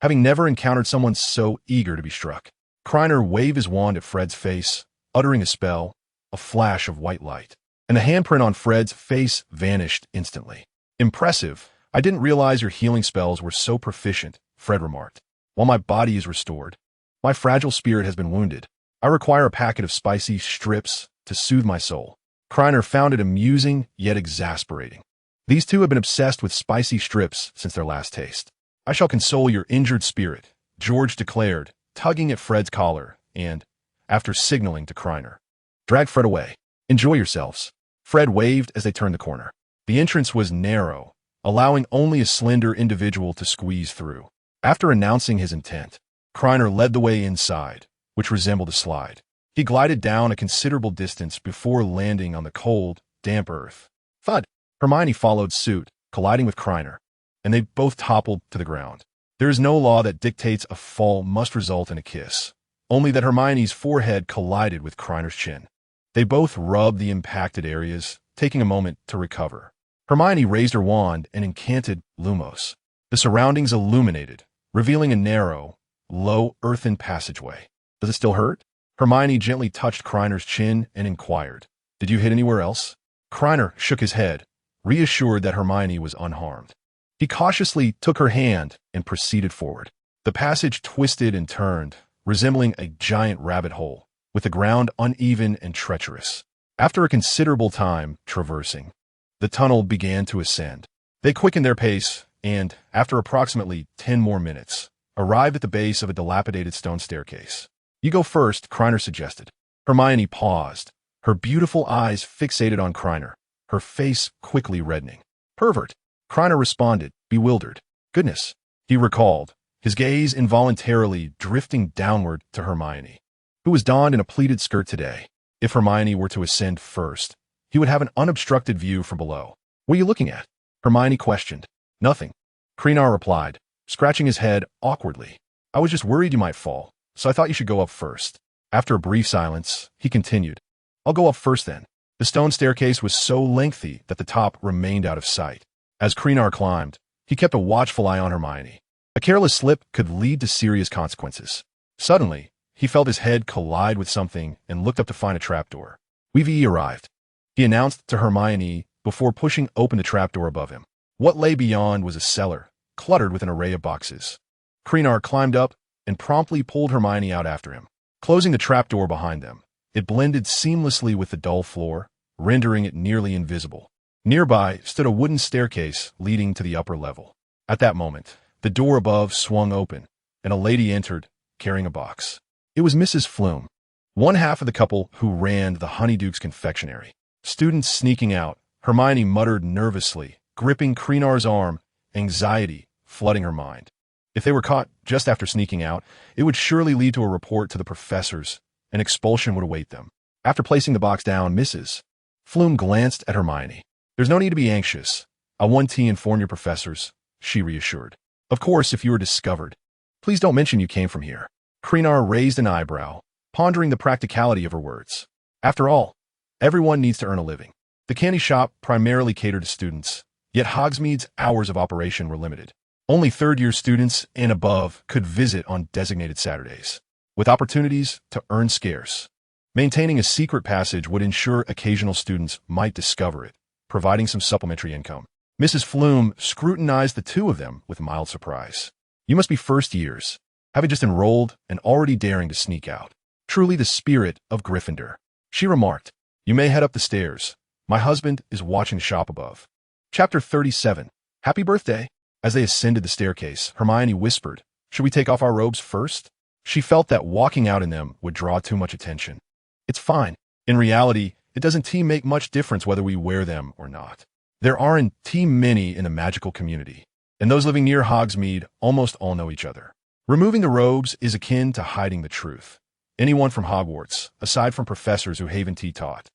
having never encountered someone so eager to be struck. Krener waved his wand at Fred's face, uttering a spell, a flash of white light, and the handprint on Fred's face vanished instantly. "Impressive. I didn't realize your healing spells were so proficient," Fred remarked. "While my body is restored, my fragile spirit has been wounded. I require a packet of spicy strips to soothe my soul." Krener found it amusing yet exasperating. These two had been obsessed with spicy strips since their last taste. "I shall console your injured spirit," George declared, tugging at Fred's collar and, after signaling to Krener, "Drag Fred away. Enjoy yourselves." Fred waved as they turned the corner. The entrance was narrow, allowing only a slender individual to squeeze through. After announcing his intent, Krener led the way inside, which resembled a slide. He glided down a considerable distance before landing on the cold, damp earth. Thud! Hermione followed suit, colliding with Krener, and they both toppled to the ground. There is no law that dictates a fall must result in a kiss, only that Hermione's forehead collided with Krener's chin. They both rubbed the impacted areas, taking a moment to recover. Hermione raised her wand and incanted Lumos. The surroundings illuminated, revealing a narrow, low earthen passageway. "Does it still hurt?" Hermione gently touched Krener's chin and inquired, "Did you hit anywhere else?" Krener shook his head, reassured that Hermione was unharmed. He cautiously took her hand and proceeded forward. The passage twisted and turned, resembling a giant rabbit hole, with the ground uneven and treacherous. After a considerable time traversing, the tunnel began to ascend. They quickened their pace, and, after approximately 10 more minutes, arrived at the base of a dilapidated stone staircase. "You go first," Krena suggested. Hermione paused, her beautiful eyes fixated on Krena, her face quickly reddening. "Pervert," Krena responded, bewildered. "Goodness," he recalled, his gaze involuntarily drifting downward to Hermione, who was donned in a pleated skirt today. If Hermione were to ascend first, he would have an unobstructed view from below. "What are you looking at?" Hermione questioned. "Nothing," Krena replied, scratching his head awkwardly. "I was just worried you might fall, so I thought you should go up first." After a brief silence, he continued, "I'll go up first then." The stone staircase was so lengthy that the top remained out of sight. As Krena climbed, he kept a watchful eye on Hermione. A careless slip could lead to serious consequences. Suddenly, he felt his head collide with something and looked up to find a trapdoor. "We've arrived," he announced to Hermione before pushing open the trapdoor above him. What lay beyond was a cellar, cluttered with an array of boxes. Krena climbed up and promptly pulled Hermione out after him. Closing the trapdoor behind them, it blended seamlessly with the dull floor, rendering it nearly invisible. Nearby stood a wooden staircase leading to the upper level. At that moment, the door above swung open, and a lady entered, carrying a box. It was Mrs. Flume, one half of the couple who ran the Honeyduke's confectionery. Students sneaking out, Hermione muttered nervously, gripping Krena's arm, anxiety flooding her mind. If they were caught just after sneaking out, it would surely lead to a report to the professors, and expulsion would await them. After placing the box down, Mrs. Flume glanced at Hermione. "There's no need to be anxious. I'll one T inform your professors," she reassured. "Of course, if you are discovered, please don't mention you came from here." Krena raised an eyebrow, pondering the practicality of her words. After all, everyone needs to earn a living. The candy shop primarily catered to students, yet Hogsmeade's hours of operation were limited. Only third-year students and above could visit on designated Saturdays, with opportunities to earn scarce. Maintaining a secret passage would ensure occasional students might discover it, providing some supplementary income. Mrs. Flume scrutinized the two of them with mild surprise. "You must be first years, having just enrolled and already daring to sneak out. Truly the spirit of Gryffindor," she remarked. "You may head up the stairs. My husband is watching the shop above." Chapter 37. Happy Birthday. As they ascended the staircase, Hermione whispered, "Should we take off our robes first?" She felt that walking out in them would draw too much attention. "It's fine. In reality, it doesn't make much difference whether we wear them or not. There aren't many in the magical community, and those living near Hogsmeade almost all know each other. Removing the robes is akin to hiding the truth. Anyone from Hogwarts, aside from professors who Haven Tea taught,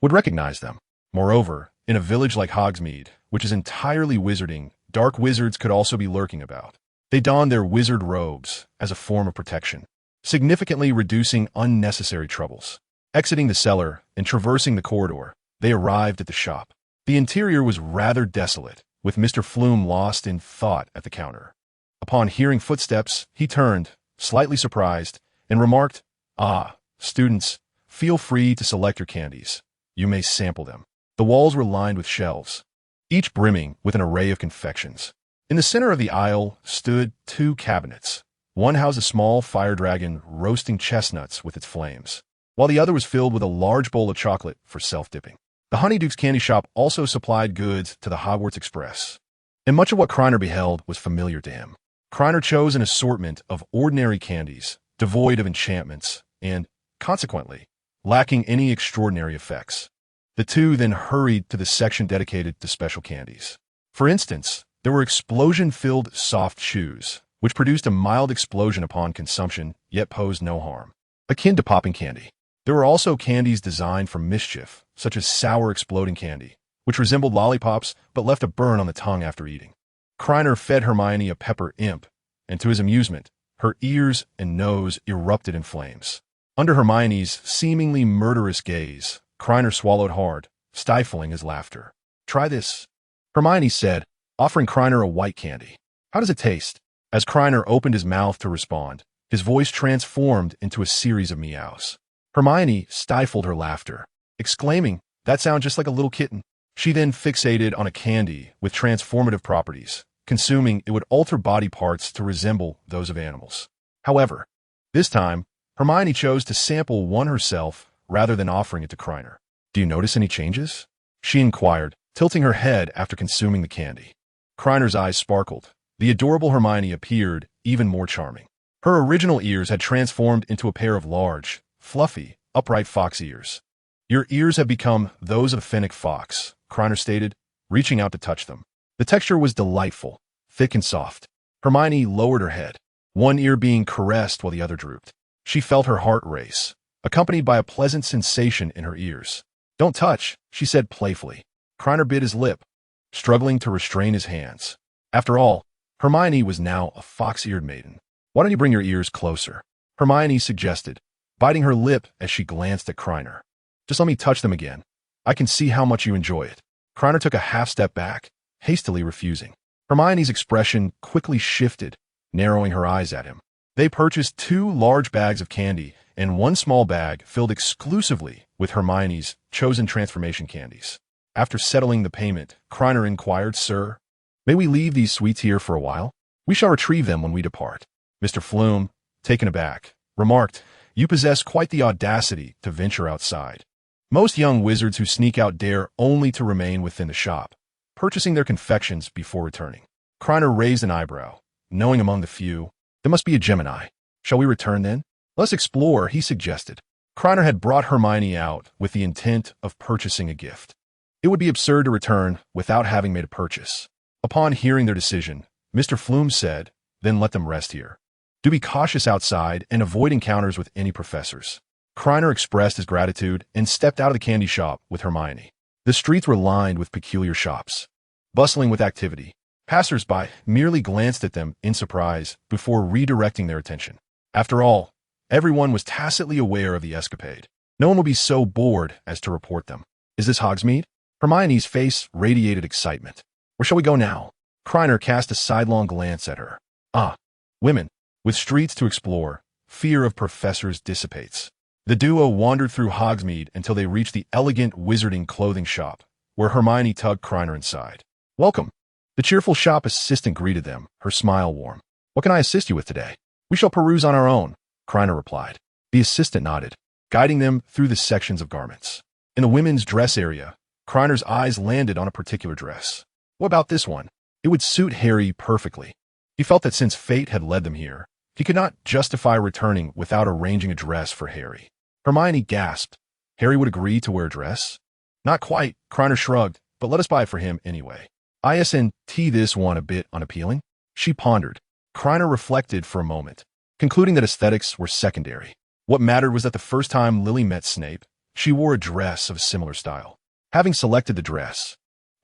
would recognize them. Moreover, in a village like Hogsmeade, which is entirely wizarding, dark wizards could also be lurking about. They donned their wizard robes as a form of protection, significantly reducing unnecessary troubles. Exiting the cellar and traversing the corridor, they arrived at the shop. The interior was rather desolate, with Mr. Flume lost in thought at the counter. Upon hearing footsteps, he turned, slightly surprised, and remarked, "Ah, students, feel free to select your candies. You may sample them." The walls were lined with shelves, each brimming with an array of confections. In the center of the aisle stood two cabinets. One housed a small fire dragon roasting chestnuts with its flames, while the other was filled with a large bowl of chocolate for self-dipping. The Honeyduke's candy shop also supplied goods to the Hogwarts Express, and much of what Krena beheld was familiar to him. Krena chose an assortment of ordinary candies, devoid of enchantments, and, consequently, lacking any extraordinary effects. The two then hurried to the section dedicated to special candies. For instance, there were explosion-filled soft chews, which produced a mild explosion upon consumption, yet posed no harm, akin to popping candy. There were also candies designed for mischief, such as sour exploding candy, which resembled lollipops but left a burn on the tongue after eating. Krena fed Hermione a pepper imp, and to his amusement, her ears and nose erupted in flames. Under Hermione's seemingly murderous gaze, Krena swallowed hard, stifling his laughter. "Try this," Hermione said, offering Krena a white candy. "How does it taste?" As Krena opened his mouth to respond, his voice transformed into a series of meows. Hermione stifled her laughter, exclaiming, "That sounds just like a little kitten." She then fixated on a candy with transformative properties, consuming it would alter body parts to resemble those of animals. However, this time, Hermione chose to sample one herself rather than offering it to Krena. "Do you notice any changes?" she inquired, tilting her head after consuming the candy. Krener's eyes sparkled, The adorable Hermione appeared even more charming. Her original ears had transformed into a pair of large, fluffy, upright fox ears. "Your ears have become those of a fennec fox," Krena stated, reaching out to touch them. The texture was delightful, thick and soft. Hermione lowered her head, one ear being caressed while the other drooped. She felt her heart race, accompanied by a pleasant sensation in her ears. "Don't touch," she said playfully. Krena bit his lip, struggling to restrain his hands. After all, Hermione was now a fox-eared maiden. "Why don't you bring your ears closer?" Hermione suggested, biting her lip as she glanced at Krena. "Just let me touch them again. I can see how much you enjoy it." Krena took a half-step back, hastily refusing. Hermione's expression quickly shifted, narrowing her eyes at him. They purchased 2 large bags of candy and 1 small bag filled exclusively with Hermione's chosen transformation candies. After settling the payment, Krena inquired, "Sir, may we leave these sweets here for a while? We shall retrieve them when we depart." Mr. Flume, taken aback, remarked, "You possess quite the audacity to venture outside. Most young wizards who sneak out dare only to remain within the shop, purchasing their confections before returning." Krena raised an eyebrow, knowing among the few, there must be a Gemini. "Shall we return then? Let's explore," he suggested. Krena had brought Hermione out with the intent of purchasing a gift. It would be absurd to return without having made a purchase. Upon hearing their decision, Mr. Flume said, "Then let them rest here. Do be cautious outside and avoid encounters with any professors." Krena expressed his gratitude and stepped out of the candy shop with Hermione. The streets were lined with peculiar shops, bustling with activity. Passers-by merely glanced at them in surprise before redirecting their attention. After all, everyone was tacitly aware of the escapade. No one would be so bored as to report them. "Is this Hogsmeade?" Hermione's face radiated excitement. "Where shall we go now?" Krena cast a sidelong glance at her. "Ah, women, with streets to explore, fear of professors dissipates." The duo wandered through Hogsmeade until they reached the elegant wizarding clothing shop, where Hermione tugged Krena inside. "Welcome." The cheerful shop assistant greeted them, her smile warm. "What can I assist you with today?" "We shall peruse on our own," Krena replied. The assistant nodded, guiding them through the sections of garments. In the women's dress area, Krener's eyes landed on a particular dress. What about this one? It would suit Harry perfectly. He felt that since fate had led them here, he could not justify returning without arranging a dress for Harry. Hermione gasped. Harry would agree to wear a dress? "Not quite," Krena shrugged, "but let us buy it for him anyway." "Isn't this one a bit unappealing?" She pondered. Krena reflected for a moment, concluding that aesthetics were secondary. What mattered was that the first time Lily met Snape, she wore a dress of a similar style. Having selected the dress,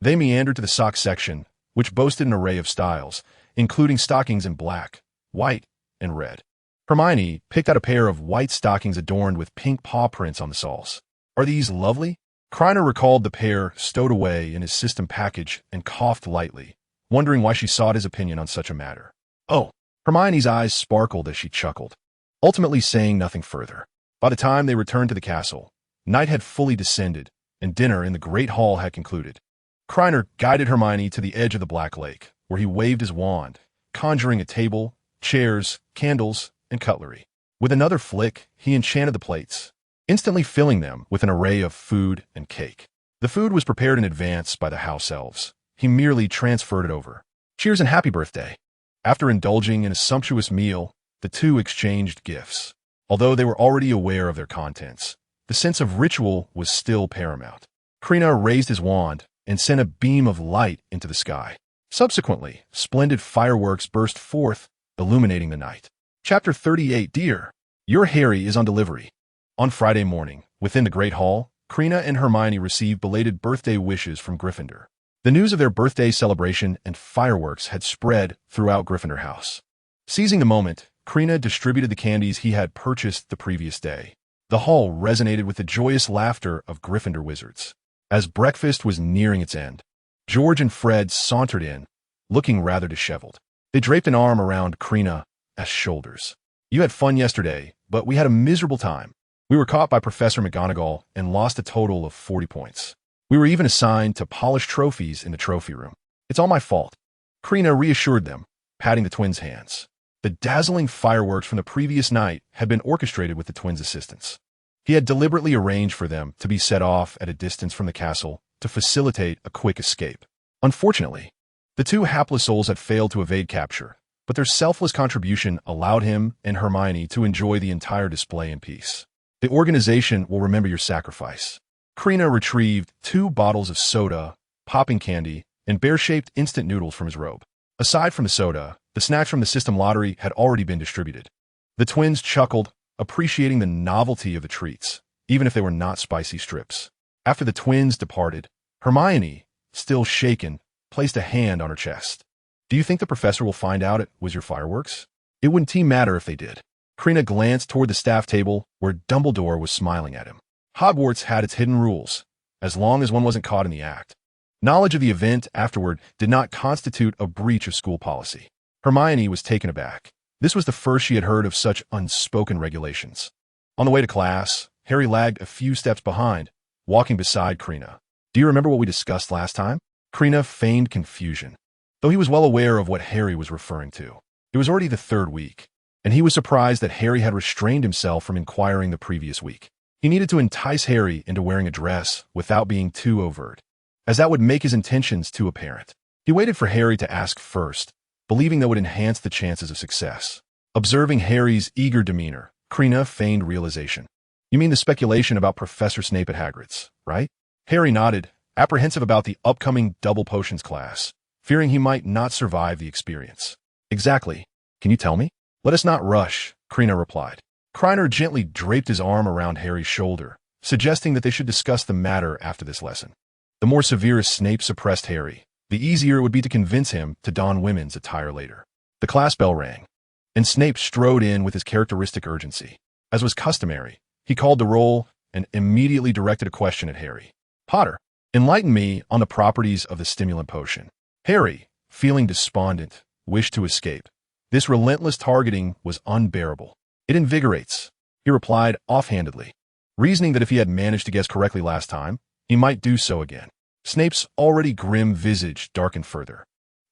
they meandered to the sock section, which boasted an array of styles, including stockings in black, white, and red. Hermione picked out a pair of white stockings adorned with pink paw prints on the soles. "Are these lovely?" Krena recalled the pair stowed away in his system package and coughed lightly, wondering why she sought his opinion on such a matter. "Oh." Hermione's eyes sparkled as she chuckled, ultimately saying nothing further. By the time they returned to the castle, night had fully descended, and dinner in the great hall had concluded. Krena guided Hermione to the edge of the Black Lake, where he waved his wand, conjuring a table, chairs, candles, and cutlery. With another flick, he enchanted the plates, instantly filling them with an array of food and cake. The food was prepared in advance by the house elves. He merely transferred it over. "Cheers and happy birthday." After indulging in a sumptuous meal, the two exchanged gifts. Although they were already aware of their contents, the sense of ritual was still paramount. Krena raised his wand and sent a beam of light into the sky. Subsequently, splendid fireworks burst forth, illuminating the night. Chapter 38. Dear, your Harry is on delivery. On Friday morning, within the Great Hall, Krena and Hermione received belated birthday wishes from Gryffindor. The news of their birthday celebration and fireworks had spread throughout Gryffindor House. Seizing the moment, Krena distributed the candies he had purchased the previous day. The hall resonated with the joyous laughter of Gryffindor wizards. As breakfast was nearing its end, George and Fred sauntered in, looking rather disheveled. They draped an arm around Krena's shoulders. "You had fun yesterday, but we had a miserable time. We were caught by Professor McGonagall and lost a total of 40 points. We were even assigned to polish trophies in the trophy room. It's all my fault." Krena reassured them, patting the twins' hands. The dazzling fireworks from the previous night had been orchestrated with the twins' assistance. He had deliberately arranged for them to be set off at a distance from the castle to facilitate a quick escape. Unfortunately, The two hapless souls had failed to evade capture, but their selfless contribution allowed him and Hermione to enjoy the entire display in peace. The organization will remember your sacrifice. Krena retrieved 2 bottles of soda, popping candy, and bear-shaped instant noodles from his robe. Aside from the soda, the snacks from the system lottery had already been distributed. The twins chuckled, appreciating the novelty of the treats, even if they were not spicy strips. After the twins departed, Hermione, still shaken, placed a hand on her chest. Do you think the professor will find out it was your fireworks? It wouldn't matter if they did. Krena glanced toward the staff table where Dumbledore was smiling at him. Hogwarts had its hidden rules, as long as one wasn't caught in the act. Knowledge of the event afterward did not constitute a breach of school policy. Hermione was taken aback. This was the first she had heard of such unspoken regulations. On the way to class, Harry lagged a few steps behind, walking beside Krena. Do you remember what we discussed last time? Krena feigned confusion, though he was well aware of what Harry was referring to. It was already the 3rd week, and he was surprised that Harry had restrained himself from inquiring the previous week. He needed to entice Harry into wearing a dress without being too overt, as that would make his intentions too apparent. He waited for Harry to ask first, believing that would enhance the chances of success. Observing Harry's eager demeanor, Krena feigned realization. You mean the speculation about Professor Snape at Hagrid's, right? Harry nodded, apprehensive about the upcoming double potions class, fearing he might not survive the experience. Exactly. Can you tell me? Let us not rush, Krena replied. Krena gently draped his arm around Harry's shoulder, suggesting that they should discuss the matter after this lesson. The more severe Snape suppressed Harry, the easier it would be to convince him to don women's attire later. The class bell rang, and Snape strode in with his characteristic urgency. As was customary, he called the roll and immediately directed a question at Harry. Potter, enlighten me on the properties of the stimulant potion. Harry, feeling despondent, wished to escape. This relentless targeting was unbearable. It invigorates, he replied offhandedly, reasoning that if he had managed to guess correctly last time, he might do so again. Snape's already grim visage darkened further,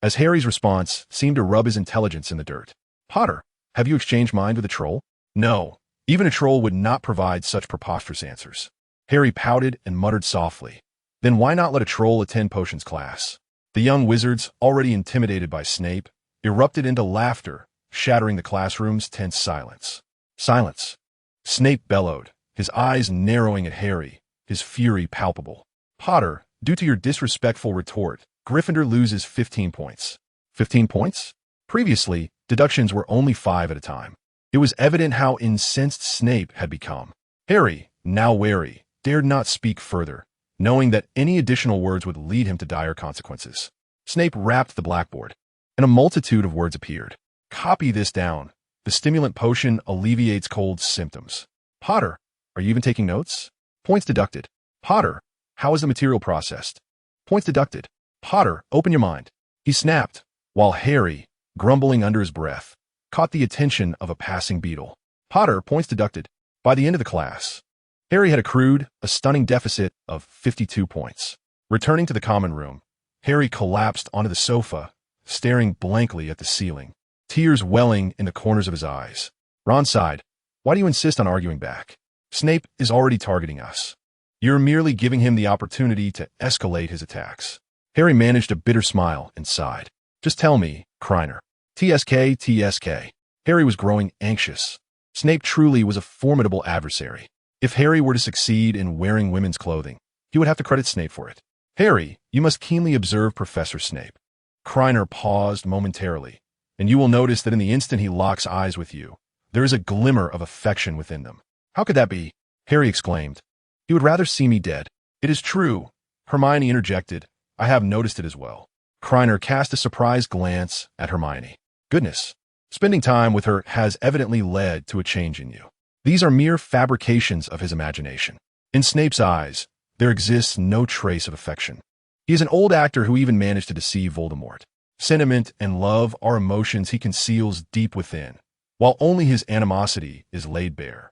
as Harry's response seemed to rub his intelligence in the dirt. Potter, have you exchanged mind with a troll? No, even a troll would not provide such preposterous answers. Harry pouted and muttered softly. Then why not let a troll attend potions class? The young wizards, already intimidated by Snape, erupted into laughter, shattering the classroom's tense silence. Silence. Snape bellowed, his eyes narrowing at Harry, his fury palpable. Potter, due to your disrespectful retort, Gryffindor loses 15 points. 15 points? Previously, deductions were only 5 at a time. It was evident how incensed Snape had become. Harry, now wary, dared not speak further, knowing that any additional words would lead him to dire consequences. Snape rapped the blackboard, and a multitude of words appeared. Copy this down. The stimulant potion alleviates cold symptoms. Potter, are you even taking notes? Points deducted. Potter, how is the material processed? Points deducted. Potter, open your mind. He snapped, while Harry, grumbling under his breath, caught the attention of a passing beetle. Potter, points deducted. By the end of the class, Harry had accrued a stunning deficit of 52 points. Returning to the common room, Harry collapsed onto the sofa, staring blankly at the ceiling, tears welling in the corners of his eyes. Ron sighed. Why do you insist on arguing back? Snape is already targeting us. You're merely giving him the opportunity to escalate his attacks. Harry managed a bitter smile and sighed. Just tell me, Krena. TSK, TSK. Harry was growing anxious. Snape truly was a formidable adversary. If Harry were to succeed in wearing women's clothing, he would have to credit Snape for it. Harry, you must keenly observe Professor Snape. Krena paused momentarily, and you will notice that in the instant he locks eyes with you, there is a glimmer of affection within them. How could that be? Harry exclaimed. He would rather see me dead. It is true, Hermione interjected. I have noticed it as well. Krena cast a surprised glance at Hermione. Goodness, spending time with her has evidently led to a change in you. These are mere fabrications of his imagination. In Snape's eyes, there exists no trace of affection. He is an old actor who even managed to deceive Voldemort. Sentiment and love are emotions he conceals deep within, while only his animosity is laid bare.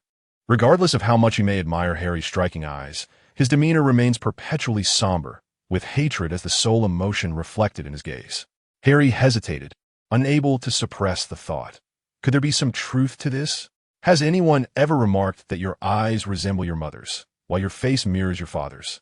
Regardless of how much he may admire Harry's striking eyes, his demeanor remains perpetually somber, with hatred as the sole emotion reflected in his gaze. Harry hesitated, unable to suppress the thought. Could there be some truth to this? Has anyone ever remarked that your eyes resemble your mother's, while your face mirrors your father's?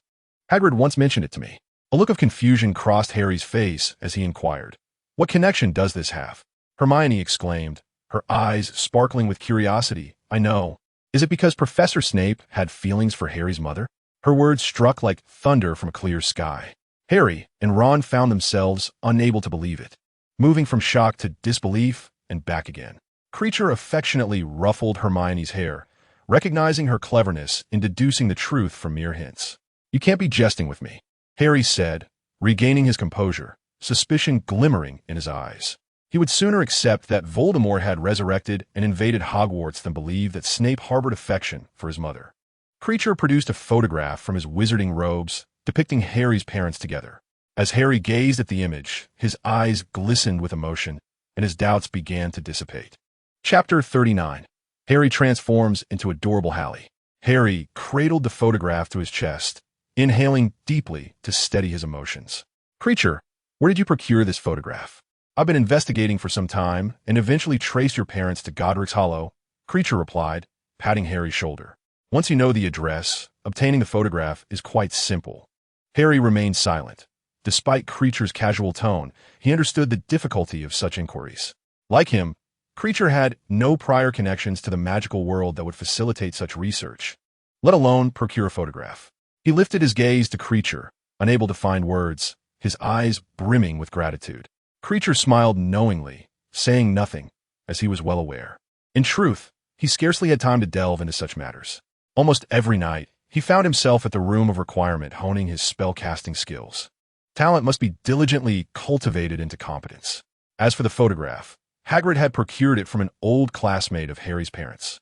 Hagrid once mentioned it to me. A look of confusion crossed Harry's face as he inquired, "What connection does this have?" Hermione exclaimed, her eyes sparkling with curiosity. "I know. Is it because Professor Snape had feelings for Harry's mother?" Her words struck like thunder from a clear sky. Harry and Ron found themselves unable to believe it, moving from shock to disbelief and back again. Kreacher affectionately ruffled Hermione's hair, recognizing her cleverness in deducing the truth from mere hints. "You can't be jesting with me," Harry said, regaining his composure, suspicion glimmering in his eyes. He would sooner accept that Voldemort had resurrected and invaded Hogwarts than believe that Snape harbored affection for his mother. Kreacher produced a photograph from his wizarding robes depicting Harry's parents together. As Harry gazed at the image, his eyes glistened with emotion, and his doubts began to dissipate. Chapter 39. Harry transforms into adorable Hallie. Harry cradled the photograph to his chest, inhaling deeply to steady his emotions. "Kreacher, where did you procure this photograph?" "I've been investigating for some time and eventually traced your parents to Godric's Hollow," Kreacher replied, patting Harry's shoulder. "Once you know the address, obtaining the photograph is quite simple." Harry remained silent. Despite Kreacher's casual tone, he understood the difficulty of such inquiries. Like him, Kreacher had no prior connections to the magical world that would facilitate such research, let alone procure a photograph. He lifted his gaze to Kreacher, unable to find words, his eyes brimming with gratitude. Kreacher smiled knowingly, saying nothing, as he was well aware. In truth, he scarcely had time to delve into such matters. Almost every night, he found himself at the Room of Requirement honing his spell-casting skills. Talent must be diligently cultivated into competence. As for the photograph, Hagrid had procured it from an old classmate of Harry's parents.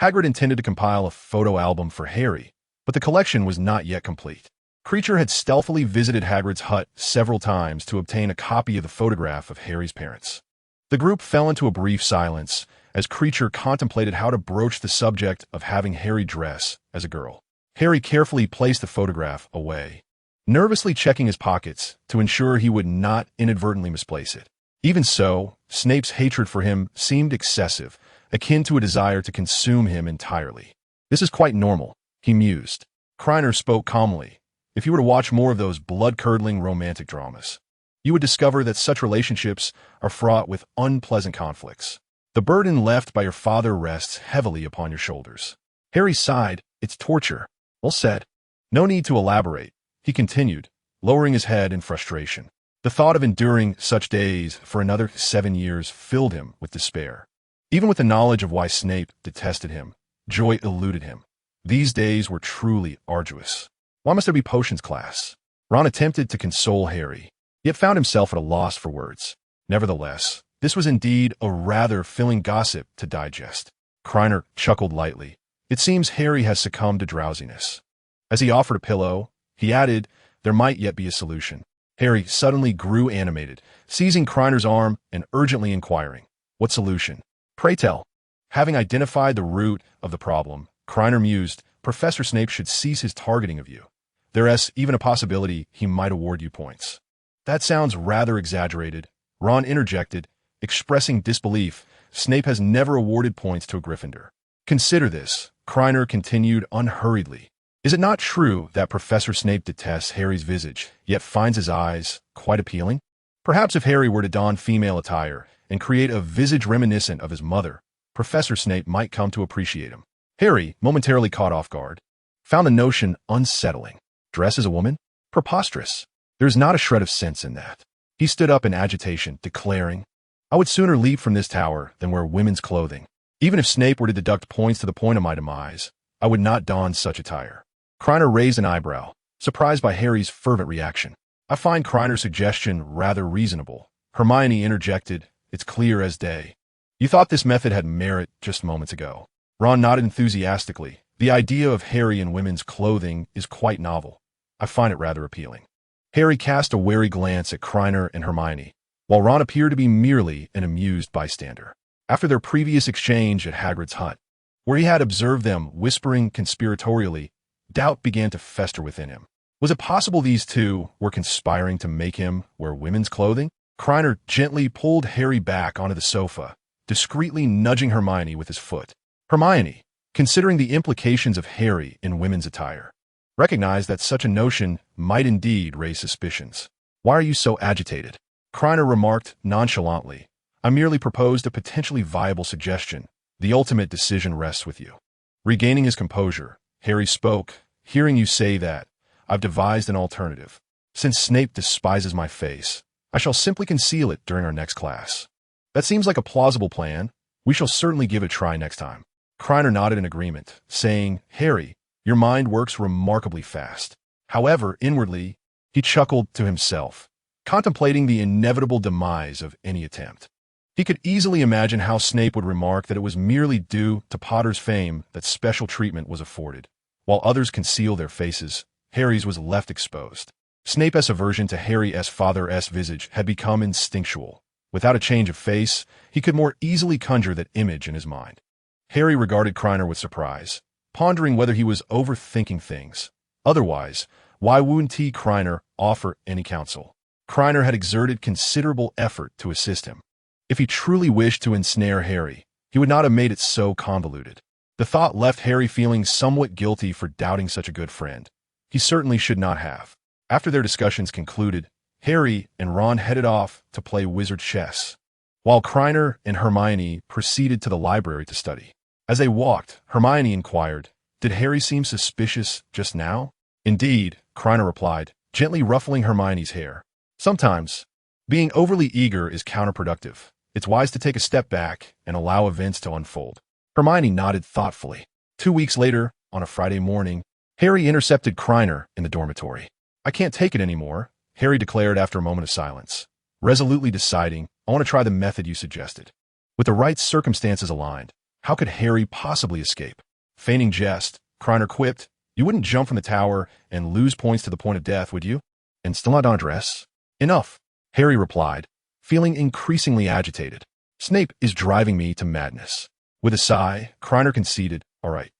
Hagrid intended to compile a photo album for Harry, but the collection was not yet complete. Kreacher had stealthily visited Hagrid's hut several times to obtain a copy of the photograph of Harry's parents. The group fell into a brief silence as Kreacher contemplated how to broach the subject of having Harry dress as a girl. Harry carefully placed the photograph away, nervously checking his pockets to ensure he would not inadvertently misplace it. Even so, Snape's hatred for him seemed excessive, akin to a desire to consume him entirely. "This is quite normal," he mused. Krena spoke calmly. "If you were to watch more of those blood-curdling romantic dramas, you would discover that such relationships are fraught with unpleasant conflicts. The burden left by your father rests heavily upon your shoulders." Harry sighed. "It's torture." "Well said. No need to elaborate," he continued, lowering his head in frustration. The thought of enduring such days for another 7 years filled him with despair. Even with the knowledge of why Snape detested him, joy eluded him. These days were truly arduous. Why must there be potions class? Ron attempted to console Harry, yet found himself at a loss for words. Nevertheless, this was indeed a rather filling gossip to digest. Krena chuckled lightly. "It seems Harry has succumbed to drowsiness." As he offered a pillow, he added, "There might yet be a solution." Harry suddenly grew animated, seizing Krener's arm and urgently inquiring, "What solution? Pray tell." Having identified the root of the problem, Krener mused, "Professor Snape should cease his targeting of you. There is even a possibility he might award you points." "That sounds rather exaggerated," Ron interjected, expressing disbelief. "Snape has never awarded points to a Gryffindor." "Consider this," Krener continued unhurriedly. "Is it not true that Professor Snape detests Harry's visage, yet finds his eyes quite appealing? Perhaps if Harry were to don female attire and create a visage reminiscent of his mother, Professor Snape might come to appreciate him." Harry, momentarily caught off guard, found the notion unsettling. Dress as a woman? Preposterous. There is not a shred of sense in that. He stood up in agitation, declaring, "I would sooner leap from this tower than wear women's clothing. Even if Snape were to deduct points to the point of my demise, I would not don such attire." Krener raised an eyebrow, surprised by Harry's fervent reaction. "I find Krener's suggestion rather reasonable." Hermione interjected, "It's clear as day. You thought this method had merit just moments ago." Ron nodded enthusiastically. "The idea of Harry in women's clothing is quite novel. I find it rather appealing." Harry cast a wary glance at Krener and Hermione, while Ron appeared to be merely an amused bystander. After their previous exchange at Hagrid's hut, where he had observed them whispering conspiratorially, doubt began to fester within him. Was it possible these two were conspiring to make him wear women's clothing? Krener gently pulled Harry back onto the sofa, discreetly nudging Hermione with his foot. "Hermione, considering the implications of Harry in women's attire, recognized that such a notion might indeed raise suspicions. "Why are you so agitated?" Krena remarked nonchalantly. "I merely proposed a potentially viable suggestion. The ultimate decision rests with you." Regaining his composure, Harry spoke. "Hearing you say that, I've devised an alternative. Since Snape despises my face, I shall simply conceal it during our next class." "That seems like a plausible plan. We shall certainly give it a try next time." Krena nodded in agreement, saying, "Harry, your mind works remarkably fast." However, inwardly, he chuckled to himself, contemplating the inevitable demise of any attempt. He could easily imagine how Snape would remark that it was merely due to Potter's fame that special treatment was afforded. While others concealed their faces, Harry's was left exposed. Snape's aversion to Harry's father's visage had become instinctual. Without a change of face, he could more easily conjure that image in his mind. Harry regarded Krena with surprise, pondering whether he was overthinking things. Otherwise, why wouldn't Krena offer any counsel? Krena had exerted considerable effort to assist him. If he truly wished to ensnare Harry, he would not have made it so convoluted. The thought left Harry feeling somewhat guilty for doubting such a good friend. He certainly should not have. After their discussions concluded, Harry and Ron headed off to play wizard chess, while Krena and Hermione proceeded to the library to study. As they walked, Hermione inquired, "Did Harry seem suspicious just now?" "Indeed," Krena replied, gently ruffling Hermione's hair. "Sometimes, being overly eager is counterproductive. It's wise to take a step back and allow events to unfold." Hermione nodded thoughtfully. 2 weeks later, on a Friday morning, Harry intercepted Krena in the dormitory. "I can't take it anymore," Harry declared after a moment of silence, resolutely deciding, "I want to try the method you suggested." With the right circumstances aligned, how could Harry possibly escape? Feigning jest, Krena quipped, "You wouldn't jump from the tower and lose points to the point of death, would you? And still not undress?" "Enough," Harry replied, feeling increasingly agitated. "Snape is driving me to madness." With a sigh, Krena conceded, "All right,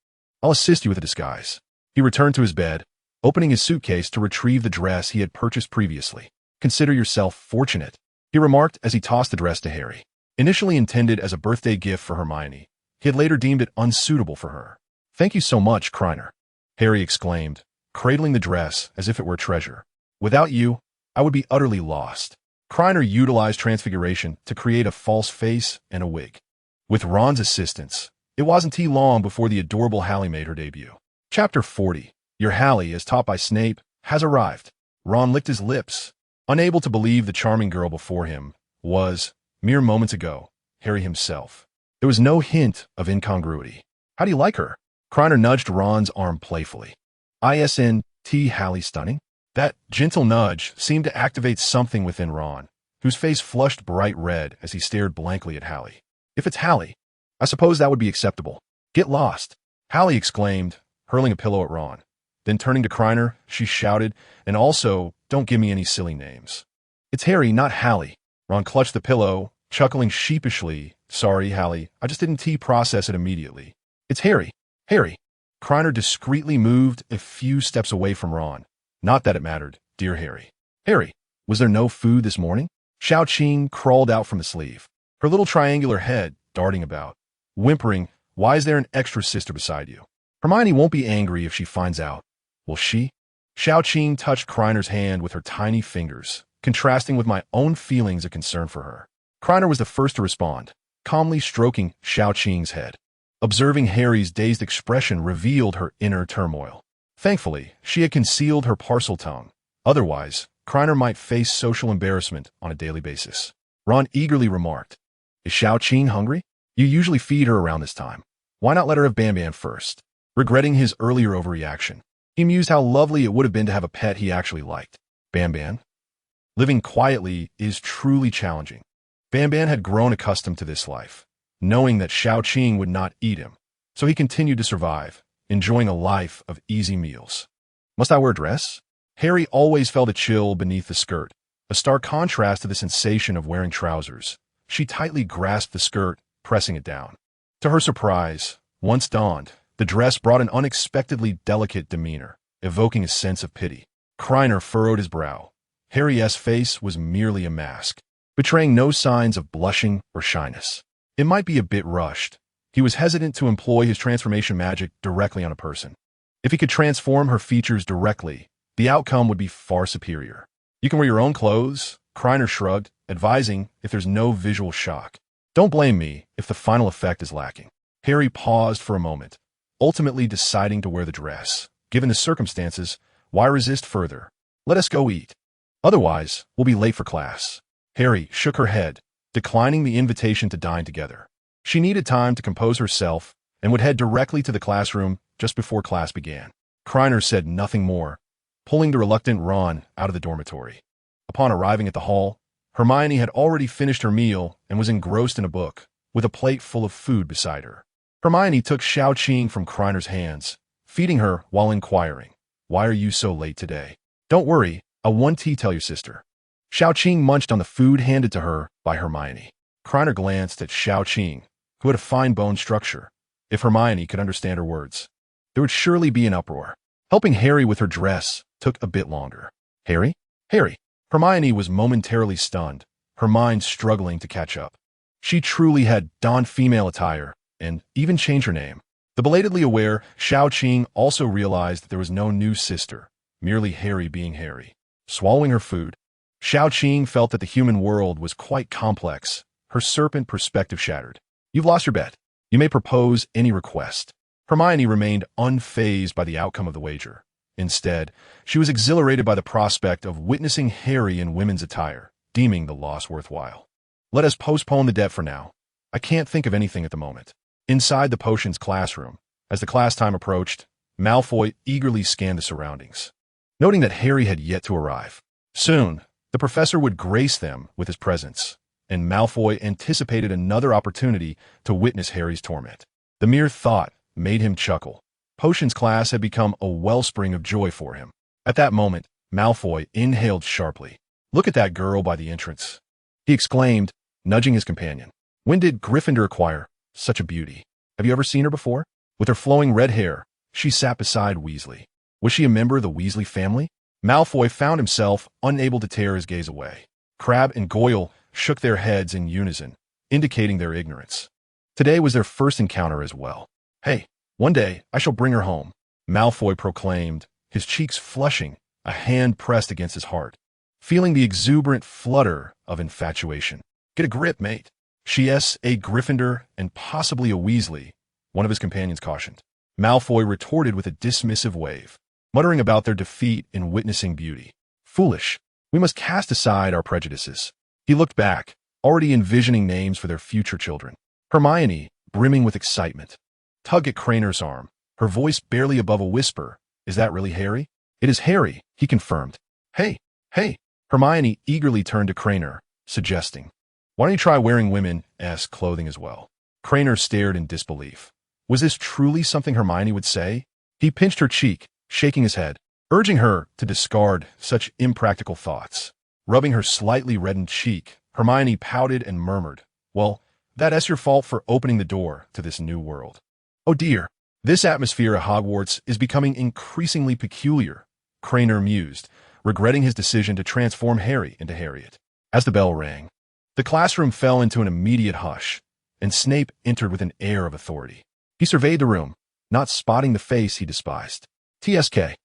I'll assist you with a disguise." He returned to his bed, opening his suitcase to retrieve the dress he had purchased previously. "Consider yourself fortunate," he remarked as he tossed the dress to Harry. Initially intended as a birthday gift for Hermione, he had later deemed it unsuitable for her. "Thank you so much, Krena," Harry exclaimed, cradling the dress as if it were a treasure. "Without you, I would be utterly lost." Krena utilized transfiguration to create a false face and a wig. With Ron's assistance, it wasn't too long before the adorable Hallie made her debut. Chapter 40. Your Hallie, as taught by Snape, has arrived. Ron licked his lips, unable to believe the charming girl before him was, mere moments ago, Harry himself. There was no hint of incongruity. "How do you like her?" Krena nudged Ron's arm playfully. "Isn't Hallie stunning?" That gentle nudge seemed to activate something within Ron, whose face flushed bright red as he stared blankly at Hallie. "If it's Hallie, I suppose that would be acceptable." "Get lost," Hallie exclaimed, hurling a pillow at Ron. Then turning to Krena, she shouted, "And also, don't give me any silly names." "It's Harry, not Hallie." Ron clutched the pillow, chuckling sheepishly. "Sorry, Hallie, I just didn't process it immediately." "It's Harry. Harry." Krena discreetly moved a few steps away from Ron. "Not that it mattered, dear Harry." "Harry, was there no food this morning?" Xiao Qing crawled out from the sleeve, her little triangular head darting about, whimpering, "Why is there an extra sister beside you?" "Hermione won't be angry if she finds out, will she?" Xiao Qing touched Krener's hand with her tiny fingers, contrasting with my own feelings of concern for her. Krena was the first to respond, calmly stroking Xiao Qing's head. Observing Harry's dazed expression revealed her inner turmoil. Thankfully, she had concealed her parcel tongue. Otherwise, Krena might face social embarrassment on a daily basis. Ron eagerly remarked, "Is Xiao Qing hungry? You usually feed her around this time. Why not let her have Banban first?" Regretting his earlier overreaction, he mused how lovely it would have been to have a pet he actually liked. Banban? Living quietly is truly challenging. Banban had grown accustomed to this life, knowing that Xiao Qing would not eat him, so he continued to survive, enjoying a life of easy meals. "Must I wear a dress?" Harry always felt a chill beneath the skirt, a stark contrast to the sensation of wearing trousers. She tightly grasped the skirt, pressing it down. To her surprise, once donned, the dress brought an unexpectedly delicate demeanor, evoking a sense of pity. Krena furrowed his brow. Harry's face was merely a mask, betraying no signs of blushing or shyness. It might be a bit rushed. He was hesitant to employ his transformation magic directly on a person. If he could transform her features directly, the outcome would be far superior. You can wear your own clothes, Krena shrugged, advising if there's no visual shock. Don't blame me if the final effect is lacking. Harry paused for a moment, ultimately deciding to wear the dress. Given the circumstances, why resist further? Let us go eat. Otherwise, we'll be late for class. Harry shook her head, declining the invitation to dine together. She needed time to compose herself and would head directly to the classroom just before class began. Krena said nothing more, pulling the reluctant Ron out of the dormitory. Upon arriving at the hall, Hermione had already finished her meal and was engrossed in a book, with a plate full of food beside her. Hermione took Xiao-Qing from Krener's hands, feeding her while inquiring, "Why are you so late today?" "Don't worry, I'll one tea tell your sister." Xiao-Qing munched on the food handed to her by Hermione. Krener glanced at Xiao-Qing, who had a fine bone structure. If Hermione could understand her words, there would surely be an uproar. Helping Harry with her dress took a bit longer. Harry? Harry! Hermione was momentarily stunned, her mind struggling to catch up. She truly had donned female attire, and even changed her name. The belatedly aware Xiao-Qing also realized that there was no new sister, merely Harry being Harry. Swallowing her food, Xiao-Qing felt that the human world was quite complex, her serpent perspective shattered. "You've lost your bet. You may propose any request." Hermione remained unfazed by the outcome of the wager. Instead, she was exhilarated by the prospect of witnessing Harry in women's attire, deeming the loss worthwhile. "Let us postpone the debt for now. I can't think of anything at the moment." Inside the potions classroom, as the class time approached, Malfoy eagerly scanned the surroundings, noting that Harry had yet to arrive. Soon, the professor would grace them with his presence, and Malfoy anticipated another opportunity to witness Harry's torment. The mere thought made him chuckle. Potions class had become a wellspring of joy for him. At that moment, Malfoy inhaled sharply. "Look at that girl by the entrance," he exclaimed, nudging his companion. "When did Gryffindor acquire such a beauty? Have you ever seen her before?" With her flowing red hair, she sat beside Weasley. Was she a member of the Weasley family? Malfoy found himself unable to tear his gaze away. Crabbe and Goyle shook their heads in unison, indicating their ignorance. Today was their first encounter as well. "Hey, one day I shall bring her home," Malfoy proclaimed, his cheeks flushing, a hand pressed against his heart, feeling the exuberant flutter of infatuation. "Get a grip, mate. She's a Gryffindor and possibly a Weasley," one of his companions cautioned. Malfoy retorted with a dismissive wave, muttering about their defeat in witnessing beauty. "Foolish. We must cast aside our prejudices." He looked back, already envisioning names for their future children. Hermione, brimming with excitement, tugged at Krener's arm, her voice barely above a whisper. "Is that really Harry?" "It is Harry," he confirmed. Hey! Hermione eagerly turned to Krener, suggesting, "Why don't you try wearing women's clothing as well?" Krener stared in disbelief. Was this truly something Hermione would say? He pinched her cheek, shaking his head, urging her to discard such impractical thoughts. Rubbing her slightly reddened cheek, Hermione pouted and murmured, "Well, that's your fault for opening the door to this new world." "Oh dear, this atmosphere at Hogwarts is becoming increasingly peculiar," Krener mused, regretting his decision to transform Harry into Harriet. As the bell rang, the classroom fell into an immediate hush, and Snape entered with an air of authority. He surveyed the room, not spotting the face he despised. TSK,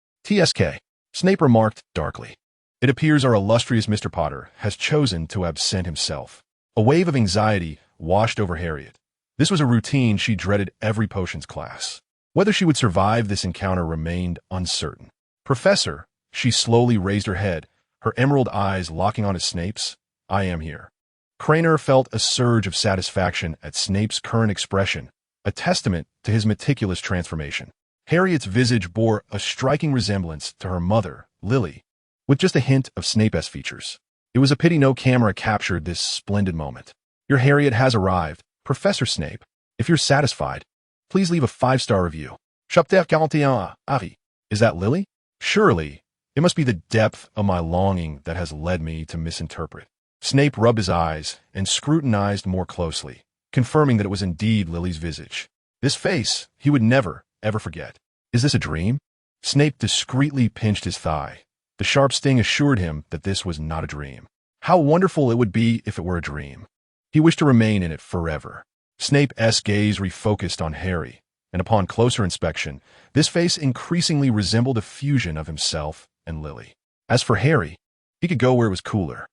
Snape remarked darkly. "It appears our illustrious Mr. Potter has chosen to absent himself." A wave of anxiety washed over Harriet. This was a routine she dreaded every potions class. Whether she would survive this encounter remained uncertain. "Professor," she slowly raised her head, her emerald eyes locking onto Snape's. "I am here." Krener felt a surge of satisfaction at Snape's current expression, a testament to his meticulous transformation. Harriet's visage bore a striking resemblance to her mother, Lily, with just a hint of Snape's features. It was a pity no camera captured this splendid moment. "Your Harriet has arrived, Professor Snape. If you're satisfied, please leave a 5-star review." Chapter 41, Ari. Is that Lily? Surely, it must be the depth of my longing that has led me to misinterpret. Snape rubbed his eyes and scrutinized more closely, confirming that it was indeed Lily's visage. This face he would never, ever forget. Is this a dream? Snape discreetly pinched his thigh. The sharp sting assured him that this was not a dream. How wonderful it would be if it were a dream. He wished to remain in it forever. Snape's gaze refocused on Harry, and upon closer inspection, this face increasingly resembled a fusion of himself and Lily. As for Harry, he could go where it was cooler.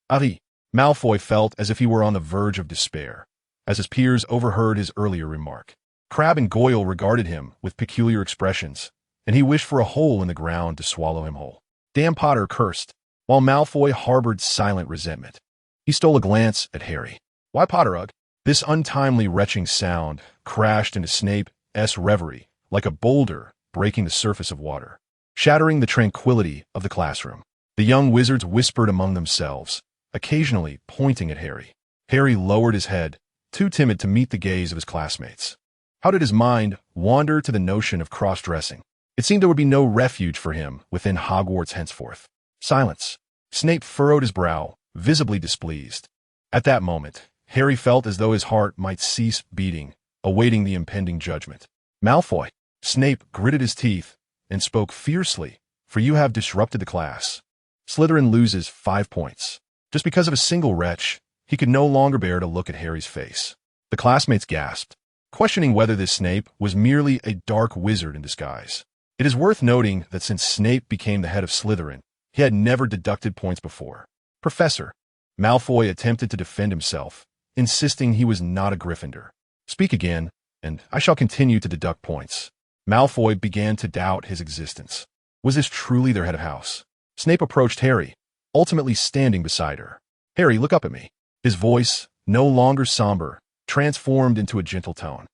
Harry. Malfoy felt as if he were on the verge of despair, as his peers overheard his earlier remark. Crabbe and Goyle regarded him with peculiar expressions, and he wished for a hole in the ground to swallow him whole. Damn Potter cursed, while Malfoy harbored silent resentment. He stole a glance at Harry. Why Potterug? This untimely retching sound crashed into Snape's reverie like a boulder breaking the surface of water, shattering the tranquility of the classroom. The young wizards whispered among themselves, occasionally pointing at Harry. Harry lowered his head, too timid to meet the gaze of his classmates. How did his mind wander to the notion of cross-dressing? It seemed there would be no refuge for him within Hogwarts henceforth. Silence. Snape furrowed his brow, visibly displeased. At that moment, Harry felt as though his heart might cease beating, awaiting the impending judgment. Malfoy. Snape gritted his teeth and spoke fiercely, for you have disrupted the class. Slytherin loses 5 points. Just because of a single wretch, he could no longer bear to look at Harry's face. The classmates gasped, questioning whether this Snape was merely a dark wizard in disguise. It is worth noting that since Snape became the head of Slytherin, he had never deducted points before. Professor. Malfoy attempted to defend himself, insisting he was not a Gryffindor. Speak again, and I shall continue to deduct points. Malfoy began to doubt his existence. Was this truly their head of house? Snape approached Harry, ultimately standing beside her. Harry, look up at me. His voice, no longer somber, transformed into a gentle tone.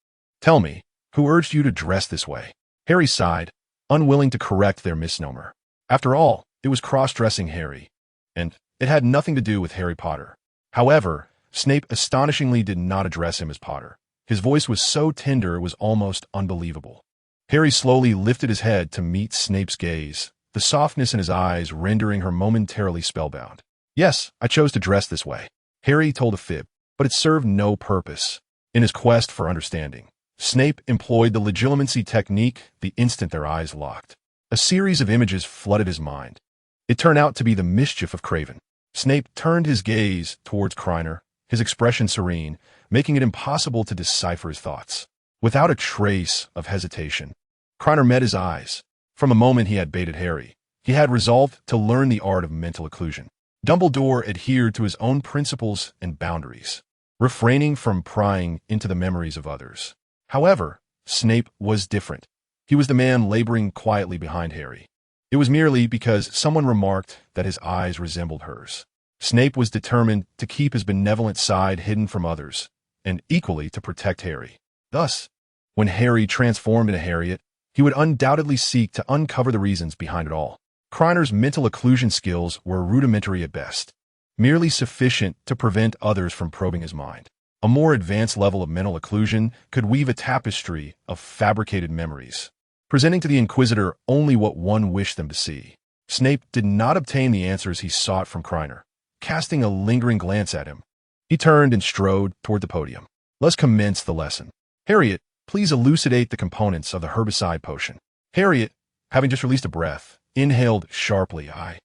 Tell me, who urged you to dress this way? Harry sighed, unwilling to correct their misnomer. After all, it was cross-dressing Harry, and it had nothing to do with Harry Potter. However, Snape astonishingly did not address him as Potter. His voice was so tender it was almost unbelievable. Harry slowly lifted his head to meet Snape's gaze, the softness in his eyes rendering her momentarily spellbound. Yes, I chose to dress this way. Harry told a fib, but it served no purpose. In his quest for understanding, Snape employed the legilimency technique the instant their eyes locked. A series of images flooded his mind. It turned out to be the mischief of Craven. Snape turned his gaze towards Krena, his expression serene, making it impossible to decipher his thoughts. Without a trace of hesitation, Krena met his eyes. From the moment he had baited Harry, he had resolved to learn the art of mental occlusion. Dumbledore adhered to his own principles and boundaries, refraining from prying into the memories of others. However, Snape was different. He was the man laboring quietly behind Harry. It was merely because someone remarked that his eyes resembled hers. Snape was determined to keep his benevolent side hidden from others, and equally to protect Harry. Thus, when Harry transformed into Harriet, he would undoubtedly seek to uncover the reasons behind it all. Krener's mental occlusion skills were rudimentary at best, merely sufficient to prevent others from probing his mind. A more advanced level of mental occlusion could weave a tapestry of fabricated memories, presenting to the Inquisitor only what one wished them to see. Snape did not obtain the answers he sought from Krener. Casting a lingering glance at him, he turned and strode toward the podium. Let's commence the lesson. Harriet, please elucidate the components of the herbicide potion. Harriet, having just released a breath, inhaled sharply. I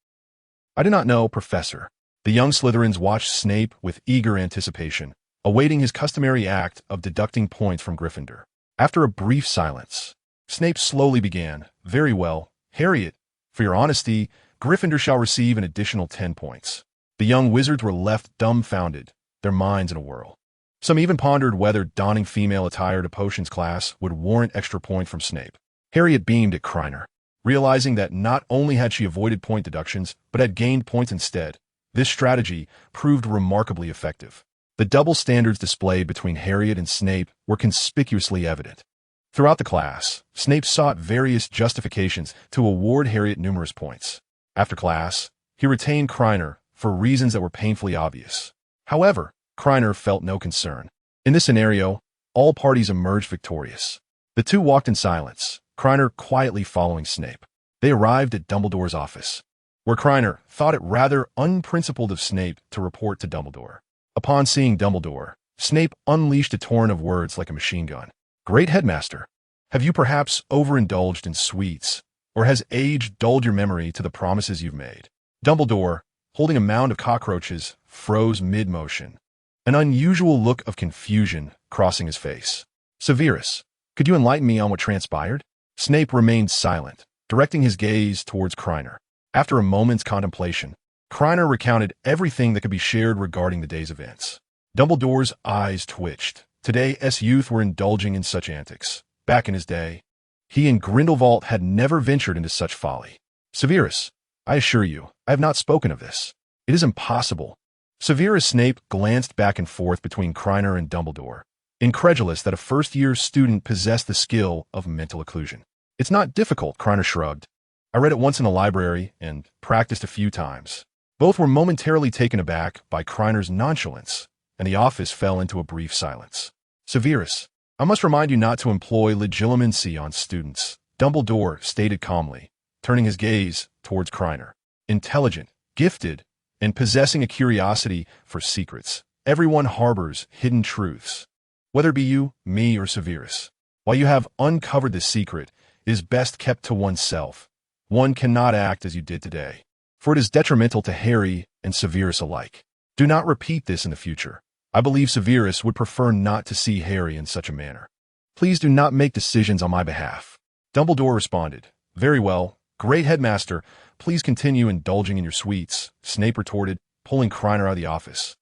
do not know, Professor. The young Slytherins watched Snape with eager anticipation, awaiting his customary act of deducting points from Gryffindor. After a brief silence, Snape slowly began. Very well, Harriet, for your honesty, Gryffindor shall receive an additional 10 points. The young wizards were left dumbfounded, their minds in a whirl. Some even pondered whether donning female attire to potions class would warrant extra point from Snape. Harriet beamed at Krener, realizing that not only had she avoided point deductions, but had gained points instead. This strategy proved remarkably effective. The double standards displayed between Harriet and Snape were conspicuously evident. Throughout the class, Snape sought various justifications to award Harriet numerous points. After class, he retained Krener for reasons that were painfully obvious. However, Krener felt no concern. In this scenario, all parties emerged victorious. The two walked in silence, Krener quietly following Snape. They arrived at Dumbledore's office, where Krener thought it rather unprincipled of Snape to report to Dumbledore. Upon seeing Dumbledore, Snape unleashed a torrent of words like a machine gun. Great headmaster, have you perhaps overindulged in sweets, or has age dulled your memory to the promises you've made? Dumbledore, holding a mound of cockroaches, froze mid-motion, an unusual look of confusion crossing his face. Severus, Could you enlighten me on what transpired? Snape remained silent, directing his gaze towards Krena. After a moment's contemplation, Krena recounted everything that could be shared regarding the day's events. Dumbledore's eyes twitched. Today's youth were indulging in such antics. Back in his day, he and Grindelwald had never ventured into such folly. Severus, I assure you, I have not spoken of this. It is impossible. Severus Snape glanced back and forth between Krena and Dumbledore, incredulous that a first-year student possessed the skill of mental occlusion. It's not difficult, Krena shrugged. I read it once in the library and practiced a few times. Both were momentarily taken aback by Krener's nonchalance, and the office fell into a brief silence. Severus, I must remind you not to employ legilimency on students, Dumbledore stated calmly, turning his gaze towards Krena. Intelligent, gifted, and possessing a curiosity for secrets, everyone harbors hidden truths. Whether it be you, me, or Severus, while you have uncovered the secret, it is best kept to oneself. One cannot act as you did today, for it is detrimental to Harry and Severus alike. Do not repeat this in the future. I believe Severus would prefer not to see Harry in such a manner. Please do not make decisions on my behalf. Dumbledore responded. Very well, great headmaster. Please continue indulging in your sweets, Snape retorted, pulling Krena out of the office.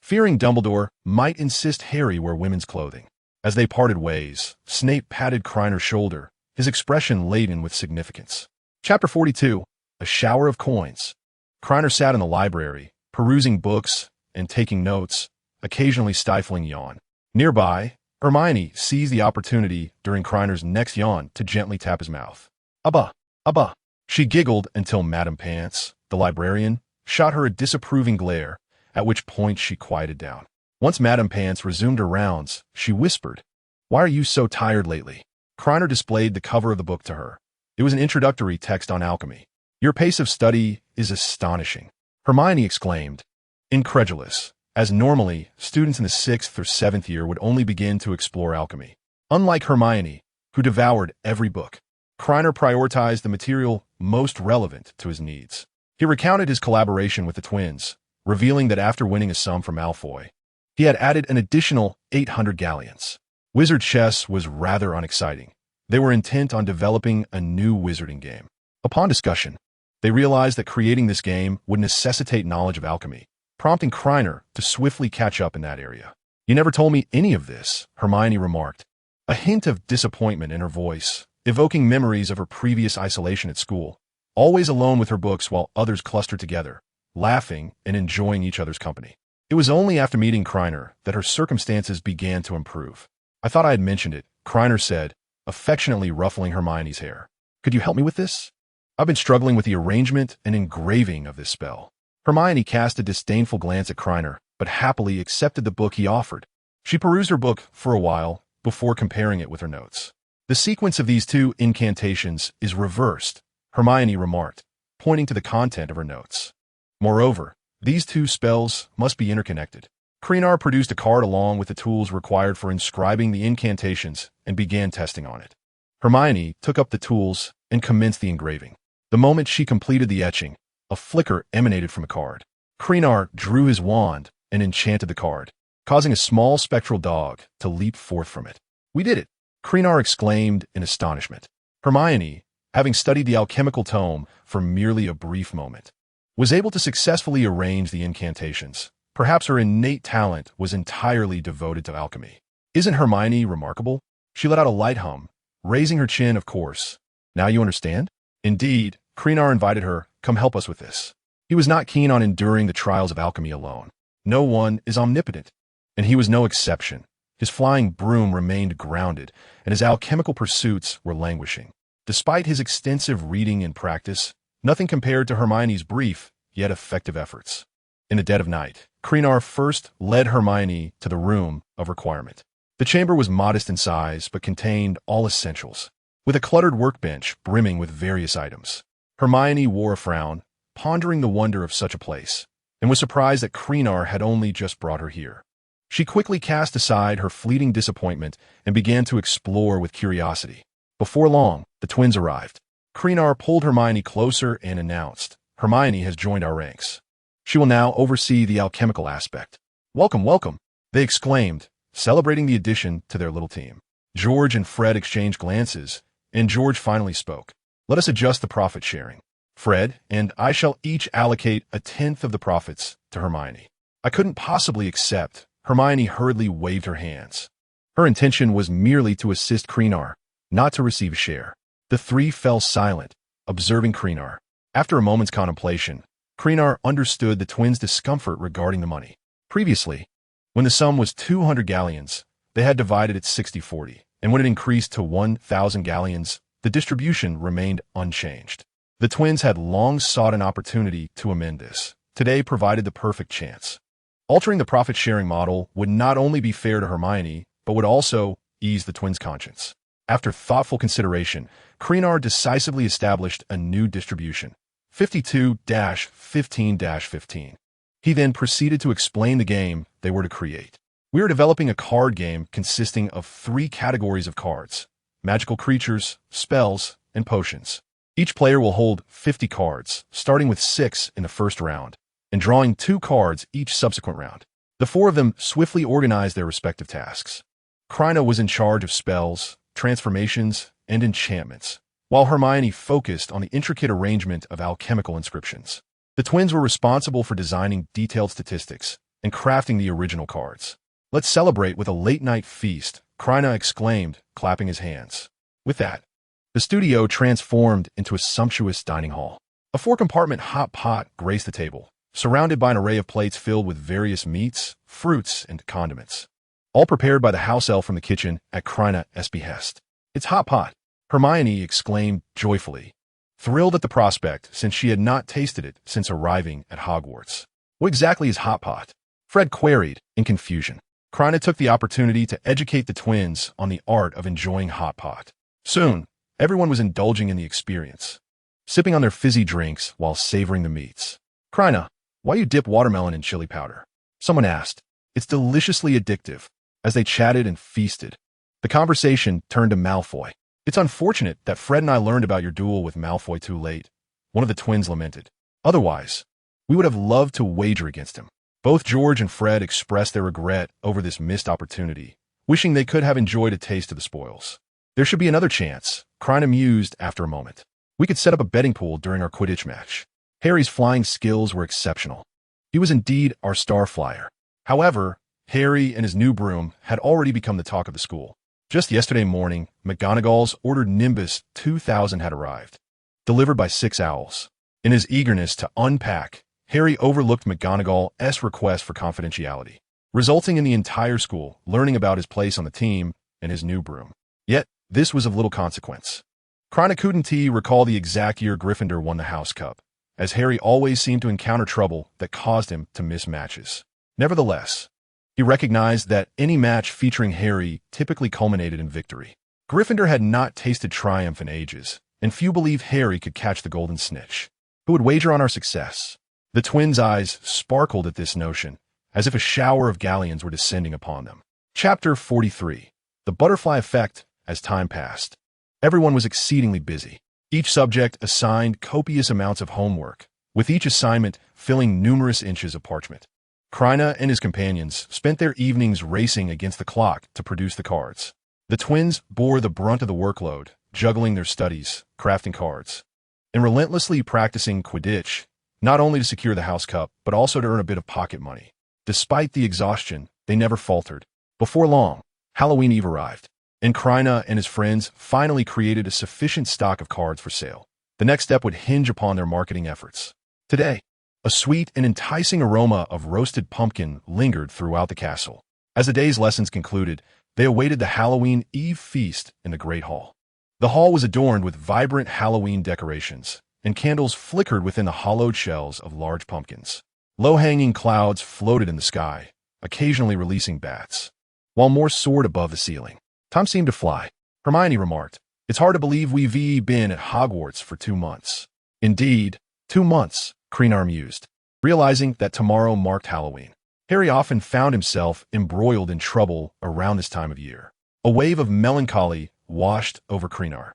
Fearing Dumbledore might insist Harry wear women's clothing. As they parted ways, Snape patted Krener's shoulder, his expression laden with significance. Chapter 42, A Shower of Coins. Krena sat in the library, perusing books and taking notes, occasionally stifling yawn. Nearby, Hermione seized the opportunity during Krener's next yawn to gently tap his mouth. Abba, Abba. She giggled until Madame Pants, the librarian, shot her a disapproving glare, at which point she quieted down. Once Madame Pants resumed her rounds, she whispered, Why are you so tired lately? Krena displayed the cover of the book to her. It was an introductory text on alchemy. Your pace of study is astonishing, Hermione exclaimed, incredulous, as normally, students in the 6th or 7th year would only begin to explore alchemy. Unlike Hermione, who devoured every book, Krena prioritized the material most relevant to his needs. He recounted his collaboration with the twins, revealing that after winning a sum from Malfoy, he had added an additional 800 galleons. Wizard chess was rather unexciting. They were intent on developing a new wizarding game. Upon discussion, they realized that creating this game would necessitate knowledge of alchemy, prompting Krena to swiftly catch up in that area. You never told me any of this, Hermione remarked, a hint of disappointment in her voice, evoking memories of her previous isolation at school, always alone with her books while others clustered together, laughing and enjoying each other's company. It was only after meeting Krena that her circumstances began to improve. I thought I had mentioned it, Krena said, affectionately ruffling Hermione's hair. Could you help me with this? I've been struggling with the arrangement and engraving of this spell. Hermione cast a disdainful glance at Krena, but happily accepted the book he offered. She perused her book for a while before comparing it with her notes. The sequence of these two incantations is reversed, Hermione remarked, pointing to the content of her notes. Moreover, these two spells must be interconnected. Krena produced a card along with the tools required for inscribing the incantations and began testing on it. Hermione took up the tools and commenced the engraving. The moment she completed the etching, a flicker emanated from a card. Krena drew his wand and enchanted the card, causing a small spectral dog to leap forth from it. We did it, Krena exclaimed in astonishment. Hermione, having studied the alchemical tome for merely a brief moment, was able to successfully arrange the incantations. Perhaps her innate talent was entirely devoted to alchemy. Isn't Hermione remarkable? She let out a light hum, raising her chin, of course. Now you understand? Indeed, Krena invited her, come help us with this. He was not keen on enduring the trials of alchemy alone. No one is omnipotent, and he was no exception. His flying broom remained grounded, and his alchemical pursuits were languishing. Despite his extensive reading and practice, nothing compared to Hermione's brief, yet effective efforts. In the dead of night, Krena first led Hermione to the room of requirement. The chamber was modest in size, but contained all essentials, with a cluttered workbench brimming with various items. Hermione wore a frown, pondering the wonder of such a place, and was surprised that Krena had only just brought her here. She quickly cast aside her fleeting disappointment and began to explore with curiosity. Before long, the twins arrived. Krena pulled Hermione closer and announced, Hermione has joined our ranks. She will now oversee the alchemical aspect. Welcome, welcome, they exclaimed, celebrating the addition to their little team. George and Fred exchanged glances, and George finally spoke. "Let us adjust the profit sharing. Fred and I shall each allocate a tenth of the profits to Hermione." "I couldn't possibly accept." Hermione hurriedly waved her hands. Her intention was merely to assist Krena, not to receive a share. The three fell silent, observing Krena. After a moment's contemplation, Krena understood the twins' discomfort regarding the money. Previously, when the sum was 200 galleons, they had divided it 60-40, and when it increased to 1,000 galleons, the distribution remained unchanged. The twins had long sought an opportunity to amend this. Today provided the perfect chance. Altering the profit-sharing model would not only be fair to Hermione, but would also ease the twins' conscience. After thoughtful consideration, Krena decisively established a new distribution, 52-15-15. He then proceeded to explain the game they were to create. "We are developing a card game consisting of 3 categories of cards: magical creatures, spells, and potions. Each player will hold 50 cards, starting with 6 in the first round, and drawing 2 cards each subsequent round. The 4 of them swiftly organize their respective tasks. Krena was in charge of spells, transformations, and enchantments, while Hermione focused on the intricate arrangement of alchemical inscriptions. The twins were responsible for designing detailed statistics and crafting the original cards. "Let's celebrate with a late-night feast," Krena exclaimed, clapping his hands. With that, the studio transformed into a sumptuous dining hall. A 4-compartment hot pot graced the table, surrounded by an array of plates filled with various meats, fruits, and condiments, all prepared by the house elf from the kitchen at Krena's behest. "It's hot pot," Hermione exclaimed joyfully, thrilled at the prospect since she had not tasted it since arriving at Hogwarts. "What exactly is hot pot?" Fred queried in confusion. Krena took the opportunity to educate the twins on the art of enjoying hot pot. Soon, everyone was indulging in the experience, sipping on their fizzy drinks while savoring the meats. "Krena, why you dip watermelon in chili powder?" someone asked. "It's deliciously addictive." As they chatted and feasted, the conversation turned to Malfoy. "It's unfortunate that Fred and I learned about your duel with Malfoy too late," one of the twins lamented. "Otherwise, we would have loved to wager against him." Both George and Fred expressed their regret over this missed opportunity, wishing they could have enjoyed a taste of the spoils. "There should be another chance," Krena mused after a moment. "We could set up a betting pool during our Quidditch match." Harry's flying skills were exceptional. He was indeed our star flyer. However, Harry and his new broom had already become the talk of the school. Just yesterday morning, McGonagall's ordered Nimbus 2000 had arrived, delivered by 6 owls. In his eagerness to unpack, Harry overlooked McGonagall's request for confidentiality, resulting in the entire school learning about his place on the team and his new broom. Yet, this was of little consequence. Krena couldn't recall the exact year Gryffindor won the House Cup, as Harry always seemed to encounter trouble that caused him to miss matches. Nevertheless, he recognized that any match featuring Harry typically culminated in victory. Gryffindor had not tasted triumph in ages, and few believed Harry could catch the golden snitch. "Who would wager on our success?" The twins' eyes sparkled at this notion, as if a shower of galleons were descending upon them. Chapter 43. The Butterfly Effect. As time passed, everyone was exceedingly busy. Each subject assigned copious amounts of homework, with each assignment filling numerous inches of parchment. Krena and his companions spent their evenings racing against the clock to produce the cards. The twins bore the brunt of the workload, juggling their studies, crafting cards, and relentlessly practicing Quidditch, not only to secure the House Cup, but also to earn a bit of pocket money. Despite the exhaustion, they never faltered. Before long, Halloween Eve arrived, and Krena and his friends finally created a sufficient stock of cards for sale. The next step would hinge upon their marketing efforts. Today, a sweet and enticing aroma of roasted pumpkin lingered throughout the castle. As the day's lessons concluded, they awaited the Halloween Eve feast in the Great Hall. The hall was adorned with vibrant Halloween decorations, and candles flickered within the hollowed shells of large pumpkins. Low-hanging clouds floated in the sky, occasionally releasing bats, while more soared above the ceiling. Time seemed to fly. Hermione remarked, "It's hard to believe we've been at Hogwarts for 2 months." "Indeed, 2 months," Krena mused, realizing that tomorrow marked Halloween. Harry often found himself embroiled in trouble around this time of year. A wave of melancholy washed over Krena,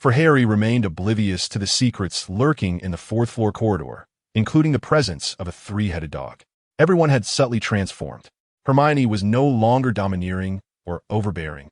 for Harry remained oblivious to the secrets lurking in the 4th-floor corridor, including the presence of a 3-headed dog. Everyone had subtly transformed. Hermione was no longer domineering or overbearing.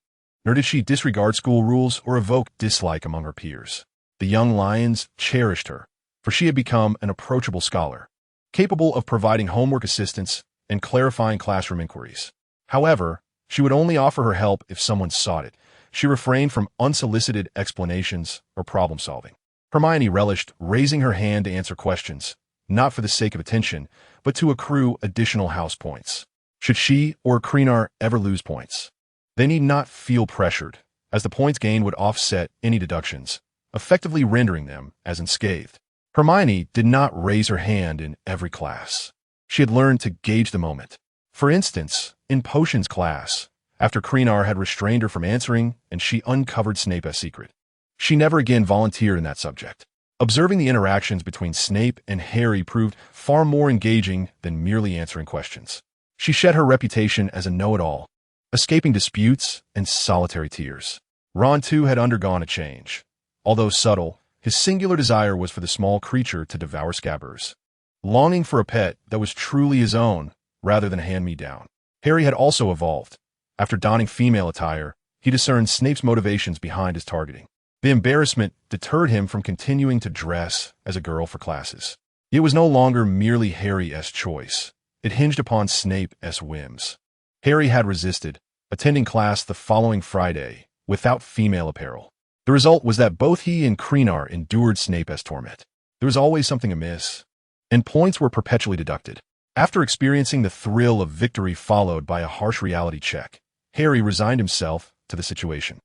nor did she disregard school rules or evoke dislike among her peers. The young lions cherished her, for she had become an approachable scholar, capable of providing homework assistance and clarifying classroom inquiries. However, she would only offer her help if someone sought it. She refrained from unsolicited explanations or problem-solving. Hermione relished raising her hand to answer questions, not for the sake of attention, but to accrue additional house points. Should she or Krena ever lose points, they need not feel pressured, as the points gained would offset any deductions, effectively rendering them as unscathed. Hermione did not raise her hand in every class. She had learned to gauge the moment. For instance, in potions class, after Krena had restrained her from answering and she uncovered Snape's secret, she never again volunteered in that subject. Observing the interactions between Snape and Harry proved far more engaging than merely answering questions. She shed her reputation as a know-it-all, escaping disputes and solitary tears. Ron, too, had undergone a change. Although subtle, his singular desire was for the small creature to devour Scabbers, longing for a pet that was truly his own rather than a hand-me-down. Harry had also evolved. After donning female attire, he discerned Snape's motivations behind his targeting. The embarrassment deterred him from continuing to dress as a girl for classes. It was no longer merely Harry's choice. It hinged upon Snape's whims. Harry had resisted, attending class the following Friday without female apparel. The result was that both he and Krena endured Snape's torment. There was always something amiss, and points were perpetually deducted. After experiencing the thrill of victory followed by a harsh reality check, Harry resigned himself to the situation.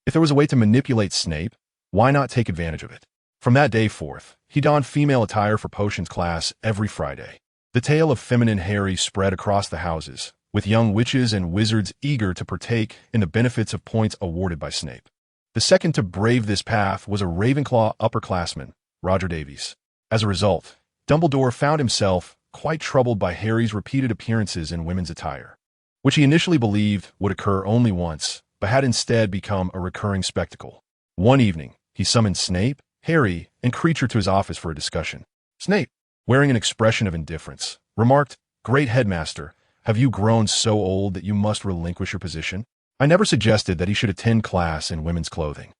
If there was a way to manipulate Snape, why not take advantage of it? From that day forth, he donned female attire for potions class every Friday. The tale of feminine Harry spread across the houses, with young witches and wizards eager to partake in the benefits of points awarded by Snape. The second to brave this path was a Ravenclaw upperclassman, Roger Davies. As a result, Dumbledore found himself quite troubled by Harry's repeated appearances in women's attire, which he initially believed would occur only once, but had instead become a recurring spectacle. One evening, he summoned Snape, Harry, and Kreacher to his office for a discussion. Snape, wearing an expression of indifference, remarked, "Great headmaster, have you grown so old that you must relinquish your position? I never suggested that he should attend class in women's clothing.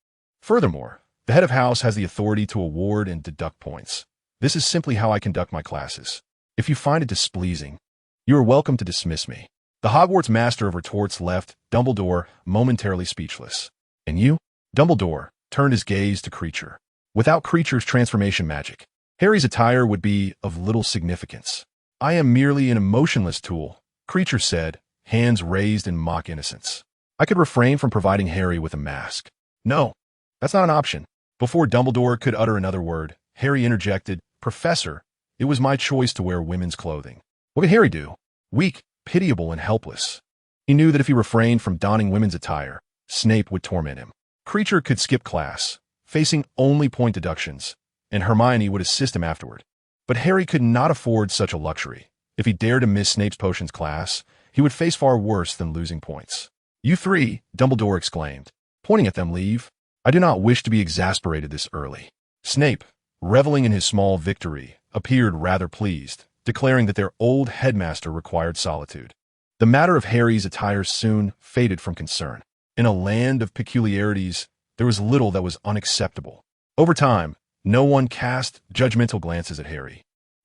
Furthermore, the head of house has the authority to award and deduct points. This is simply how I conduct my classes. If you find it displeasing, you are welcome to dismiss me." The Hogwarts master of retorts left Dumbledore momentarily speechless. "And you?" Dumbledore turned his gaze to Kreacher. Without Kreacher's transformation magic, Harry's attire would be of little significance. "I am merely an emotionless tool," Kreacher said, hands raised in mock innocence. "I could refrain from providing Harry with a mask." "No, that's not an option." Before Dumbledore could utter another word, Harry interjected, "Professor, it was my choice to wear women's clothing." What could Harry do? Weak, pitiable, and helpless. He knew that if he refrained from donning women's attire, Snape would torment him. Kreacher could skip class, facing only point deductions, and Hermione would assist him afterward. But Harry could not afford such a luxury. If he dared to miss Snape's potions class, he would face far worse than losing points. "You three," Dumbledore exclaimed, pointing at them, "leave. I do not wish to be exasperated this early." Snape, reveling in his small victory, appeared rather pleased, declaring that their old headmaster required solitude. The matter of Harry's attire soon faded from concern. In a land of peculiarities, there was little that was unacceptable. Over time, no one cast judgmental glances at Harry,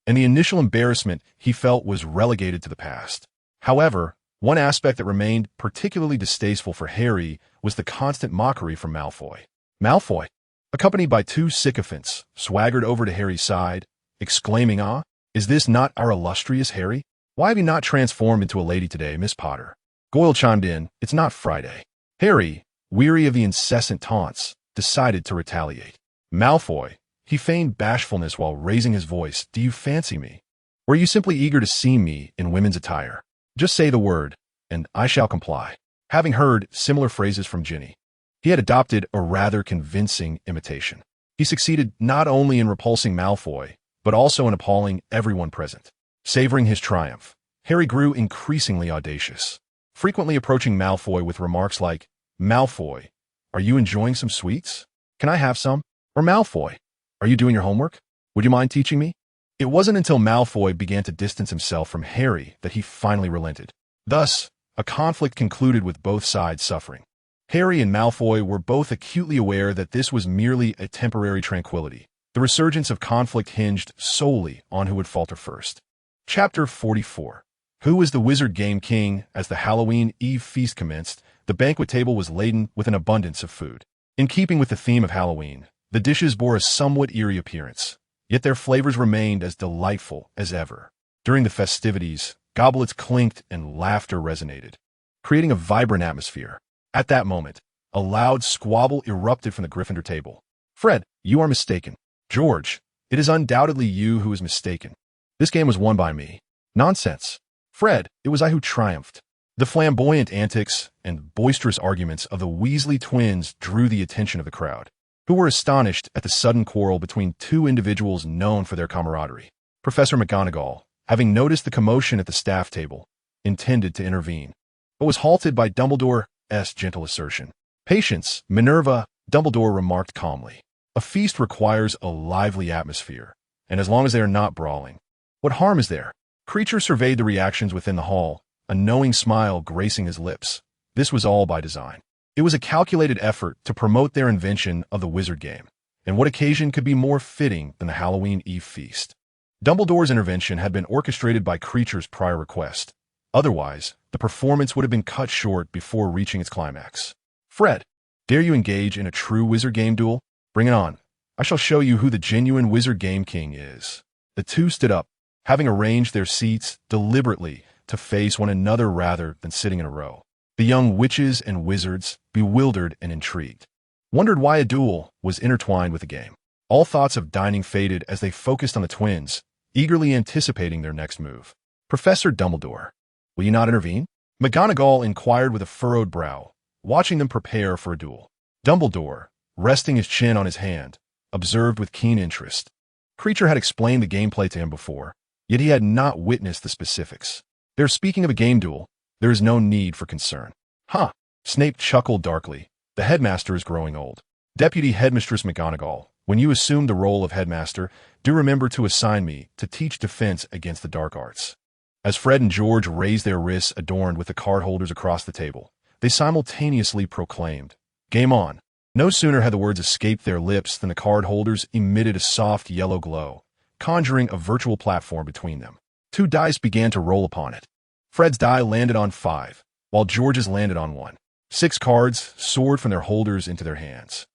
and the initial embarrassment he felt was relegated to the past. However, one aspect that remained particularly distasteful for Harry was the constant mockery from Malfoy. Malfoy, accompanied by two sycophants, swaggered over to Harry's side, exclaiming, "Ah, is this not our illustrious Harry? Why have you not transformed into a lady today, Miss Potter?" Goyle chimed in, "It's not Friday." Harry, weary of the incessant taunts, decided to retaliate. "Malfoy," he feigned bashfulness while raising his voice, "do you fancy me? Or are you simply eager to see me in women's attire? Just say the word, and I shall comply." Having heard similar phrases from Ginny, he had adopted a rather convincing imitation. He succeeded not only in repulsing Malfoy, but also in appalling everyone present. Savoring his triumph, Harry grew increasingly audacious, frequently approaching Malfoy with remarks like, "Malfoy, are you enjoying some sweets? Can I have some?" Or, "Malfoy, are you doing your homework? Would you mind teaching me?" It wasn't until Malfoy began to distance himself from Harry that he finally relented. Thus, a conflict concluded with both sides suffering. Harry and Malfoy were both acutely aware that this was merely a temporary tranquility. The resurgence of conflict hinged solely on who would falter first. Chapter 44. Who is the Wizard Game King? As the Halloween Eve feast commenced, the banquet table was laden with an abundance of food. In keeping with the theme of Halloween, the dishes bore a somewhat eerie appearance, yet their flavors remained as delightful as ever. During the festivities, goblets clinked and laughter resonated, creating a vibrant atmosphere. At that moment, a loud squabble erupted from the Gryffindor table. "Fred, you are mistaken." "George, it is undoubtedly you who is mistaken. This game was won by me." "Nonsense." "Fred, it was I who triumphed." The flamboyant antics and boisterous arguments of the Weasley twins drew the attention of the crowd, who were astonished at the sudden quarrel between two individuals known for their camaraderie. Professor McGonagall, having noticed the commotion at the staff table, intended to intervene, but was halted by Dumbledore's gentle assertion. "Patience, Minerva," Dumbledore remarked calmly. "A feast requires a lively atmosphere, and as long as they are not brawling, what harm is there?" Creature surveyed the reactions within the hall, a knowing smile gracing his lips. This was all by design. It was a calculated effort to promote their invention of the wizard game, and what occasion could be more fitting than the Halloween Eve feast? Dumbledore's intervention had been orchestrated by Creature's prior request. Otherwise, the performance would have been cut short before reaching its climax. "Fred, dare you engage in a true wizard game duel? Bring it on. I shall show you who the genuine wizard game king is." The two stood up, having arranged their seats deliberately to face one another rather than sitting in a row. The young witches and wizards, bewildered and intrigued, wondered why a duel was intertwined with the game. All thoughts of dining faded as they focused on the twins, eagerly anticipating their next move. "Professor Dumbledore, will you not intervene?" McGonagall inquired with a furrowed brow, watching them prepare for a duel. Dumbledore, resting his chin on his hand, observed with keen interest. Creature had explained the gameplay to him before, yet he had not witnessed the specifics. "They're speaking of a game duel. There is no need for concern." "Huh." Snape chuckled darkly. "The headmaster is growing old." "Deputy Headmistress McGonagall, when you assume the role of headmaster, do remember to assign me to teach defense against the dark arts." As Fred and George raised their wrists adorned with the card holders across the table, they simultaneously proclaimed, "Game on." No sooner had the words escaped their lips than the card holders emitted a soft yellow glow, conjuring a virtual platform between them. Two dice began to roll upon it. Fred's die landed on 5, while George's landed on 1. 6 cards soared from their holders into their hands,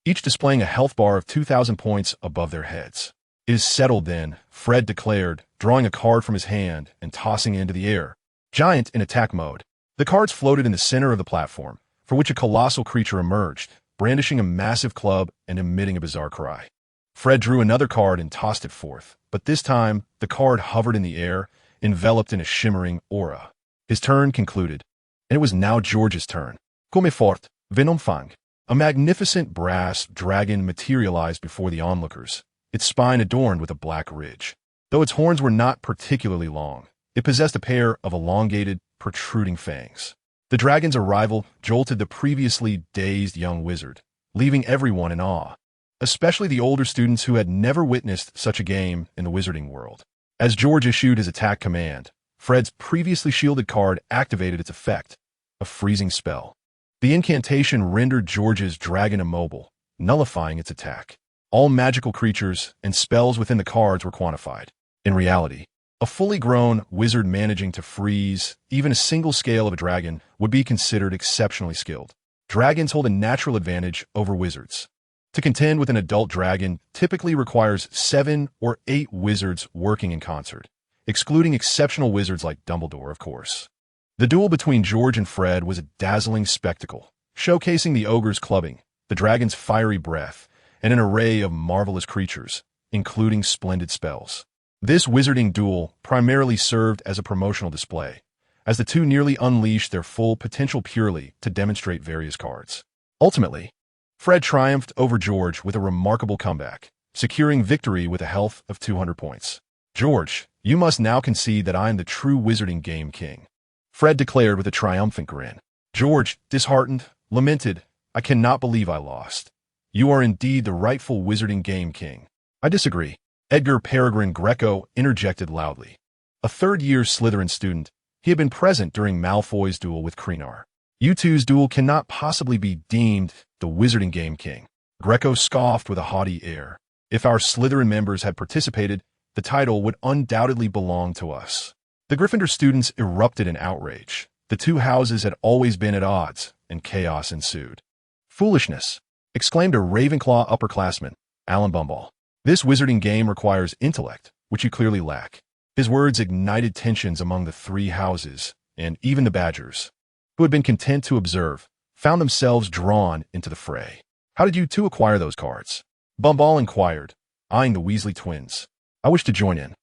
each displaying a health bar of 2,000 points above their heads. "It is settled then," Fred declared, drawing a card from his hand and tossing it into the air. Giant in attack mode. The cards floated in the center of the platform, for which a colossal creature emerged, brandishing a massive club and emitting a bizarre cry. Fred drew another card and tossed it forth, but this time the card hovered in the air, enveloped in a shimmering aura. His turn concluded, and it was now George's turn. "Come fort, Venomfang." A magnificent brass dragon materialized before the onlookers, its spine adorned with a black ridge. Though its horns were not particularly long, it possessed a pair of elongated, protruding fangs. The dragon's arrival jolted the previously dazed young wizard, leaving everyone in awe, especially the older students who had never witnessed such a game in the wizarding world. As George issued his attack command, Fred's previously shielded card activated its effect, a freezing spell. The incantation rendered George's dragon immobile, nullifying its attack. All magical creatures and spells within the cards were quantified. In reality, a fully grown wizard managing to freeze even a single scale of a dragon would be considered exceptionally skilled. Dragons hold a natural advantage over wizards. To contend with an adult dragon typically requires 7 or 8 wizards working in concert, excluding exceptional wizards like Dumbledore, of course. The duel between George and Fred was a dazzling spectacle, showcasing the ogre's clubbing, the dragon's fiery breath, and an array of marvelous creatures, including splendid spells. This wizarding duel primarily served as a promotional display, as the two nearly unleashed their full potential purely to demonstrate various cards. Ultimately, Fred triumphed over George with a remarkable comeback, securing victory with a health of 200 points. "George, you must now concede that I am the true wizarding game king," Fred declared with a triumphant grin. George, disheartened, lamented, "I cannot believe I lost. You are indeed the rightful wizarding game king." "I disagree," Edgar Peregrine Greco interjected loudly. A third-year Slytherin student, he had been present during Malfoy's duel with Krena. You two's duel cannot possibly be deemed the Wizarding Game King. Greco scoffed with a haughty air. If our Slytherin members had participated, the title would undoubtedly belong to us. The Gryffindor students erupted in outrage. The two houses had always been at odds, and chaos ensued. Foolishness, exclaimed a Ravenclaw upperclassman, Alan Bumball. This wizarding game requires intellect, which you clearly lack. His words ignited tensions among the three houses, and even the Badgers, who had been content to observe, found themselves drawn into the fray. How did you two acquire those cards? Bumball inquired, eyeing the Weasley twins. I wish to join in.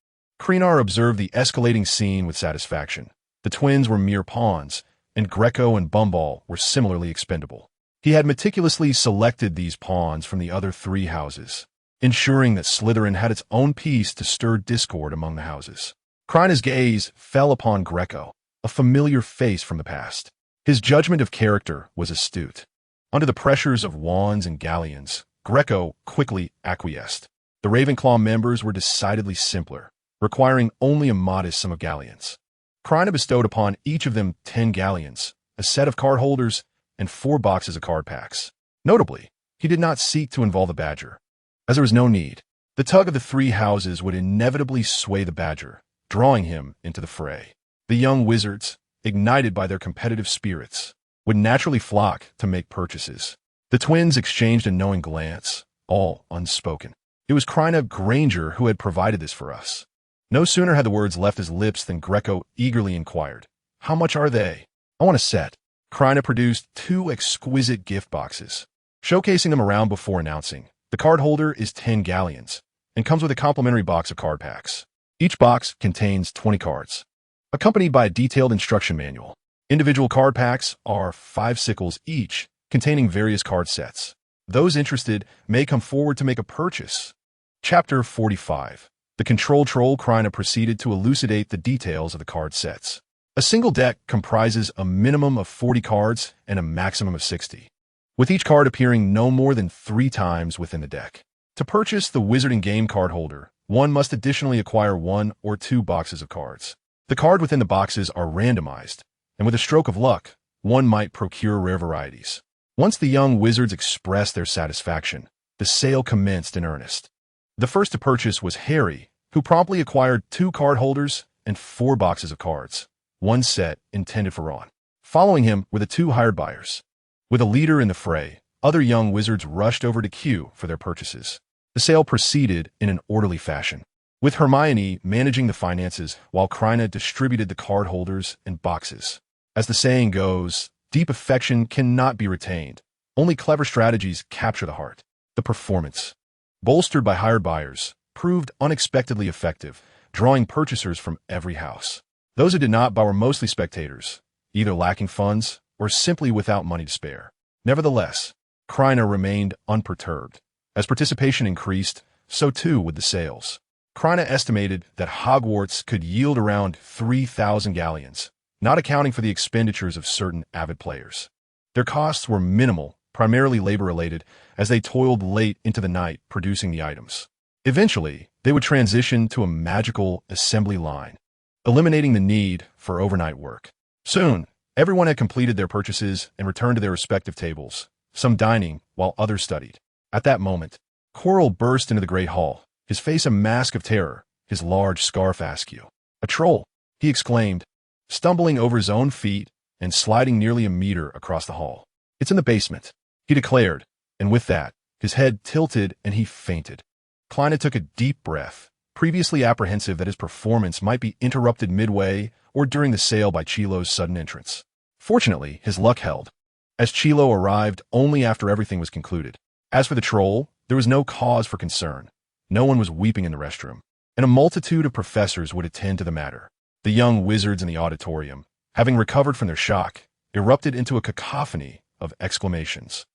Krena observed the escalating scene with satisfaction. The twins were mere pawns, and Greco and Bumball were similarly expendable. He had meticulously selected these pawns from the other three houses, ensuring that Slytherin had its own piece to stir discord among the houses. Krena's gaze fell upon Greco, a familiar face from the past. His judgment of character was astute. Under the pressures of wands and galleons, Greco quickly acquiesced. The Ravenclaw members were decidedly simpler, requiring only a modest sum of galleons. Krena bestowed upon each of them 10 galleons, a set of card holders, and 4 boxes of card packs. Notably, he did not seek to involve the Badger, as there was no need. The tug of the three houses would inevitably sway the Badger, drawing him into the fray. The young wizards, ignited by their competitive spirits, would naturally flock to make purchases. The twins exchanged a knowing glance, all unspoken. It was Krena Granger who had provided this for us. No sooner had the words left his lips than Greco eagerly inquired, "How much are they?" "I want a set." Krena produced 2 exquisite gift boxes, showcasing them around before announcing, "The card holder is 10 galleons, and comes with a complimentary box of card packs. Each box contains 20 cards, accompanied by a detailed instruction manual. Individual card packs are 5 sickles each, containing various card sets. Those interested may come forward to make a purchase." Chapter 45. The Control Troll. Krena proceeded to elucidate the details of the card sets. A single deck comprises a minimum of 40 cards and a maximum of 60, with each card appearing no more than 3 times within the deck. To purchase the Wizarding Game card holder, one must additionally acquire 1 or 2 boxes of cards. The cards within the boxes are randomized, and with a stroke of luck, one might procure rare varieties. Once the young wizards expressed their satisfaction, the sale commenced in earnest. The first to purchase was Harry, who promptly acquired 2 card holders and 4 boxes of cards, one set intended for Ron. Following him were the 2 hired buyers. With a leader in the fray, other young wizards rushed over to queue for their purchases. The sale proceeded in an orderly fashion, with Hermione managing the finances while Krena distributed the card holders and boxes. As the saying goes, deep affection cannot be retained. Only clever strategies capture the heart. The performance, bolstered by hired buyers, proved unexpectedly effective, drawing purchasers from every house. Those who did not buy were mostly spectators, either lacking funds or simply without money to spare. Nevertheless, Krena remained unperturbed. As participation increased, so too would the sales. Krena estimated that Hogwarts could yield around 3,000 galleons, not accounting for the expenditures of certain avid players. Their costs were minimal, primarily labor-related, as they toiled late into the night producing the items. Eventually, they would transition to a magical assembly line, eliminating the need for overnight work. Soon, everyone had completed their purchases and returned to their respective tables, some dining while others studied. At that moment, Quirrell burst into the great hall, his face a mask of terror, his large scarf askew. "A troll!" he exclaimed, stumbling over his own feet and sliding nearly a meter across the hall. "It's in the basement," he declared, and with that, his head tilted and he fainted. Krena took a deep breath, previously apprehensive that his performance might be interrupted midway or during the sale by Chilo's sudden entrance. Fortunately, his luck held, as Chilo arrived only after everything was concluded. As for the troll, there was no cause for concern. No one was weeping in the restroom, and a multitude of professors would attend to the matter. The young wizards in the auditorium, having recovered from their shock, erupted into a cacophony of exclamations.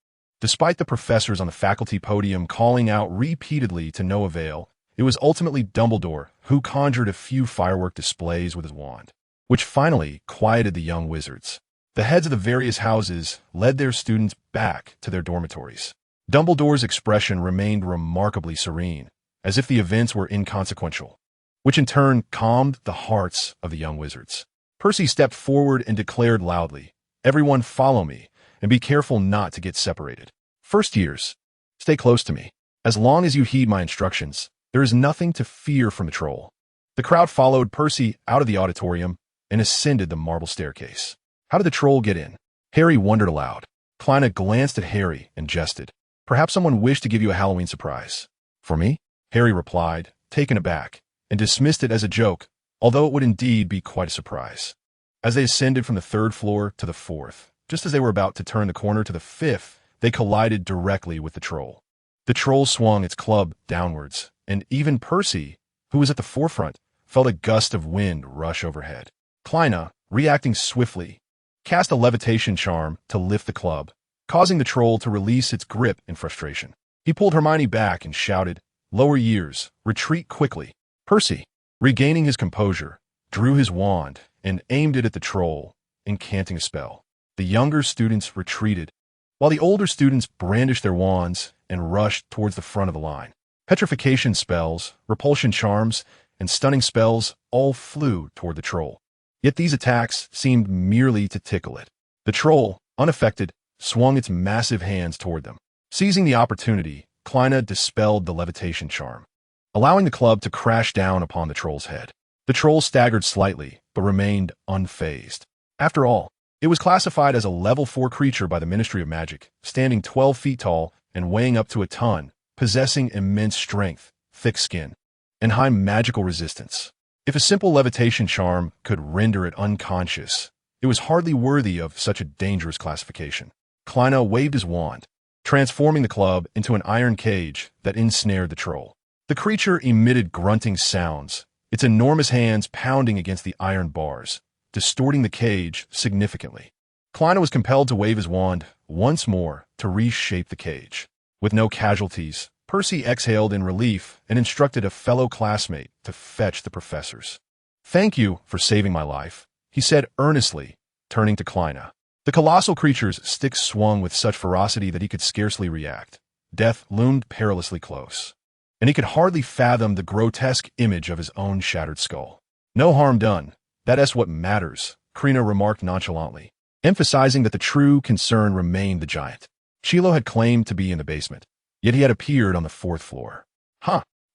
Despite the professors on the faculty podium calling out repeatedly to no avail, it was ultimately Dumbledore who conjured a few firework displays with his wand, which finally quieted the young wizards. The heads of the various houses led their students back to their dormitories. Dumbledore's expression remained remarkably serene, as if the events were inconsequential, which in turn calmed the hearts of the young wizards. Percy stepped forward and declared loudly, Everyone follow me, and be careful not to get separated. First years, stay close to me. As long as you heed my instructions, there is nothing to fear from the troll. The crowd followed Percy out of the auditorium and ascended the marble staircase. How did the troll get in? Harry wondered aloud. Krena glanced at Harry and jested. Perhaps someone wished to give you a Halloween surprise. For me? Harry replied, taken aback, and dismissed it as a joke, although it would indeed be quite a surprise. As they ascended from the 3rd floor to the 4th, just as they were about to turn the corner to the 5th, they collided directly with the troll. The troll swung its club downwards, and even Percy, who was at the forefront, felt a gust of wind rush overhead. Krena, reacting swiftly, cast a levitation charm to lift the club, causing the troll to release its grip in frustration. He pulled Hermione back and shouted, "Lower years, retreat quickly." Percy, regaining his composure, drew his wand and aimed it at the troll, incanting a spell. The younger students retreated, while the older students brandished their wands and rushed towards the front of the line. Petrification spells, repulsion charms, and stunning spells all flew toward the troll. Yet these attacks seemed merely to tickle it. The troll, unaffected, swung its massive hands toward them. Seizing the opportunity, Krena dispelled the levitation charm, allowing the club to crash down upon the troll's head. The troll staggered slightly, but remained unfazed. After all, it was classified as a level 4 creature by the Ministry of Magic, standing 12 feet tall and weighing up to a ton, possessing immense strength, thick skin, and high magical resistance. If a simple levitation charm could render it unconscious, it was hardly worthy of such a dangerous classification. Krena waved his wand, transforming the club into an iron cage that ensnared the troll. The creature emitted grunting sounds, its enormous hands pounding against the iron bars, distorting the cage significantly. Krena was compelled to wave his wand once more to reshape the cage. With no casualties, Percy exhaled in relief and instructed a fellow classmate to fetch the professors. "Thank you for saving my life," he said earnestly, turning to Krena. The colossal creature's stick swung with such ferocity that he could scarcely react. Death loomed perilously close, and he could hardly fathom the grotesque image of his own shattered skull. "No harm done. That's what matters," Krena remarked nonchalantly, emphasizing that the true concern remained the giant. Chilo had claimed to be in the basement, yet he had appeared on the 4th floor.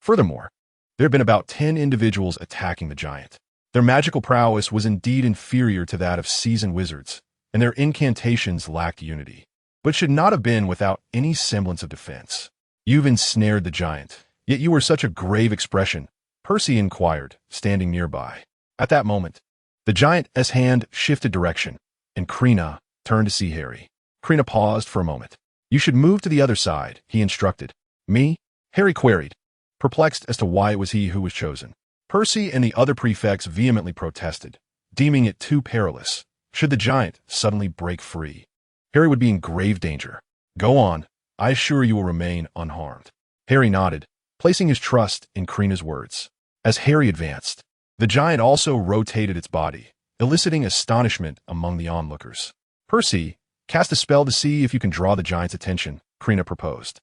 Furthermore, there had been about 10 individuals attacking the giant. Their magical prowess was indeed inferior to that of seasoned wizards, and their incantations lacked unity, but should not have been without any semblance of defense. "You've ensnared the giant, yet you wear such a grave expression," Percy inquired, standing nearby. At that moment, the giant's hand shifted direction, and Krena turned to see Harry. Krena paused for a moment. "You should move to the other side," he instructed. "Me?" Harry queried, perplexed as to why it was he who was chosen. Percy and the other prefects vehemently protested, deeming it too perilous. Should the giant suddenly break free, Harry would be in grave danger. "Go on. I assure you will remain unharmed." Harry nodded, placing his trust in Krena's words. As Harry advanced, the giant also rotated its body, eliciting astonishment among the onlookers. "Percy, cast a spell to see if you can draw the giant's attention," Krena proposed.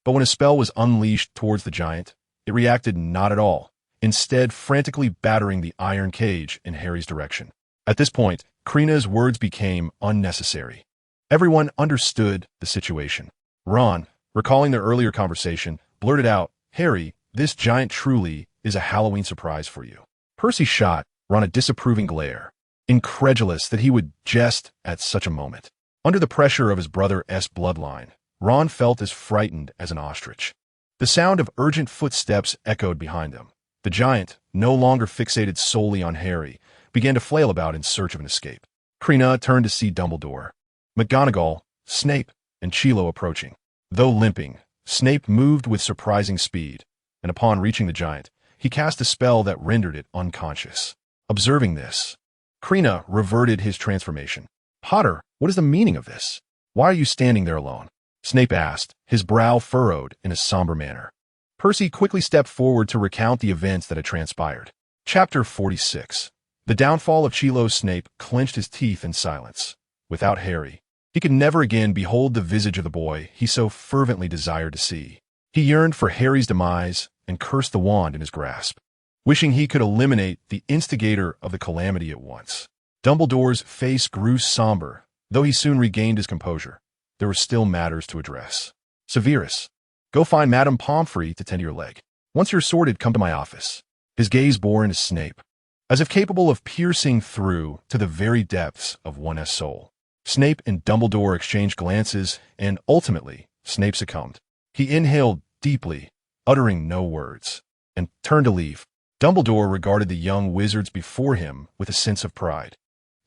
But when a spell was unleashed towards the giant, it reacted not at all, instead frantically battering the iron cage in Harry's direction. At this point, Krena's words became unnecessary. Everyone understood the situation. Ron, recalling their earlier conversation, blurted out, "Harry, this giant truly is a Halloween surprise for you." Percy shot Ron a disapproving glare, incredulous that he would jest at such a moment. Under the pressure of his brother's bloodline, Ron felt as frightened as an ostrich. The sound of urgent footsteps echoed behind them. The giant, no longer fixated solely on Harry, began to flail about in search of an escape. Krena turned to see Dumbledore, McGonagall, Snape, and Chilo approaching. Though limping, Snape moved with surprising speed, and upon reaching the giant, he cast a spell that rendered it unconscious. Observing this, Krena reverted his transformation. "Potter, what is the meaning of this? Why are you standing there alone?" Snape asked, his brow furrowed in a somber manner. Percy quickly stepped forward to recount the events that had transpired. Chapter 46. The downfall of Chilo. Snape clenched his teeth in silence. Without Harry, he could never again behold the visage of the boy he so fervently desired to see. He yearned for Harry's demise and cursed the wand in his grasp, wishing he could eliminate the instigator of the calamity at once. Dumbledore's face grew somber Though he soon regained his composure, there were still matters to address. Severus, go find Madame Pomfrey to tend to your leg. Once you're sorted, come to my office. His gaze bore into Snape, as if capable of piercing through to the very depths of one's soul. Snape and Dumbledore exchanged glances, and ultimately, Snape succumbed. He inhaled deeply, uttering no words, and turned to leave. Dumbledore regarded the young wizards before him with a sense of pride,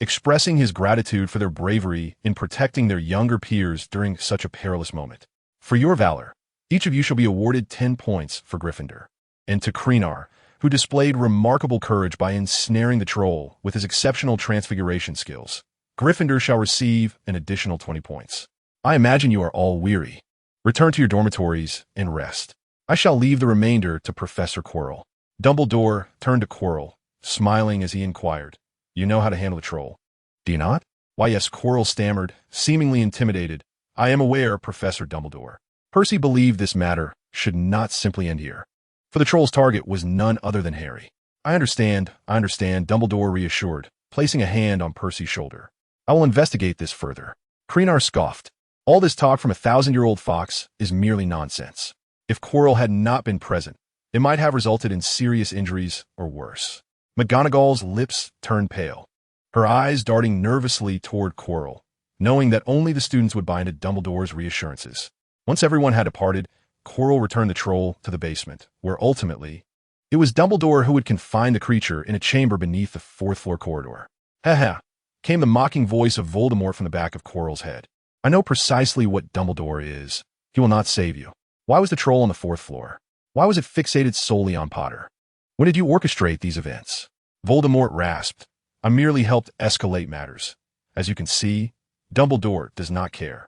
expressing his gratitude for their bravery in protecting their younger peers during such a perilous moment. For your valor, each of you shall be awarded 10 points for Gryffindor. And to Krena, who displayed remarkable courage by ensnaring the troll with his exceptional transfiguration skills, Gryffindor shall receive an additional 20 points. I imagine you are all weary. Return to your dormitories and rest. I shall leave the remainder to Professor Quirrell. Dumbledore turned to Quirrell, smiling as he inquired, You know how to handle the troll, do you not? Why, yes, Quirrell stammered, seemingly intimidated. I am aware, Professor Dumbledore. Percy believed this matter should not simply end here, for the troll's target was none other than Harry. I understand, Dumbledore reassured, placing a hand on Percy's shoulder. I will investigate this further. Krena scoffed. All this talk from a 1,000-year-old fox is merely nonsense. If Quirrell had not been present, it might have resulted in serious injuries or worse. McGonagall's lips turned pale, her eyes darting nervously toward Quirrell, knowing that only the students would buy into Dumbledore's reassurances. Once everyone had departed, Quirrell returned the troll to the basement, where ultimately, it was Dumbledore who would confine the creature in a chamber beneath the 4th-floor corridor. Ha ha, came the mocking voice of Voldemort from the back of Quirrell's head. I know precisely what Dumbledore is. He will not save you. Why was the troll on the 4th floor? Why was it fixated solely on Potter? When did you orchestrate these events? Voldemort rasped. I merely helped escalate matters. As you can see, Dumbledore does not care.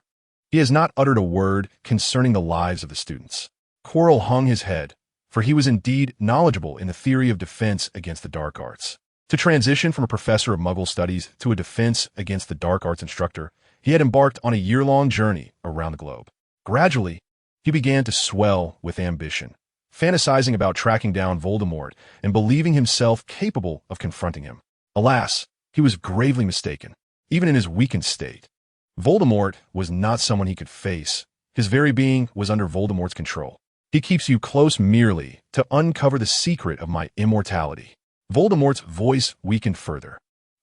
He has not uttered a word concerning the lives of the students. Quirrell hung his head, for he was indeed knowledgeable in the theory of defense against the dark arts. To transition from a professor of Muggle studies to a defense against the dark arts instructor, he had embarked on a year-long journey around the globe. Gradually, he began to swell with ambition, fantasizing about tracking down Voldemort and believing himself capable of confronting him. Alas, he was gravely mistaken, even in his weakened state. Voldemort was not someone he could face. His very being was under Voldemort's control. He keeps you close merely to uncover the secret of my immortality. Voldemort's voice weakened further.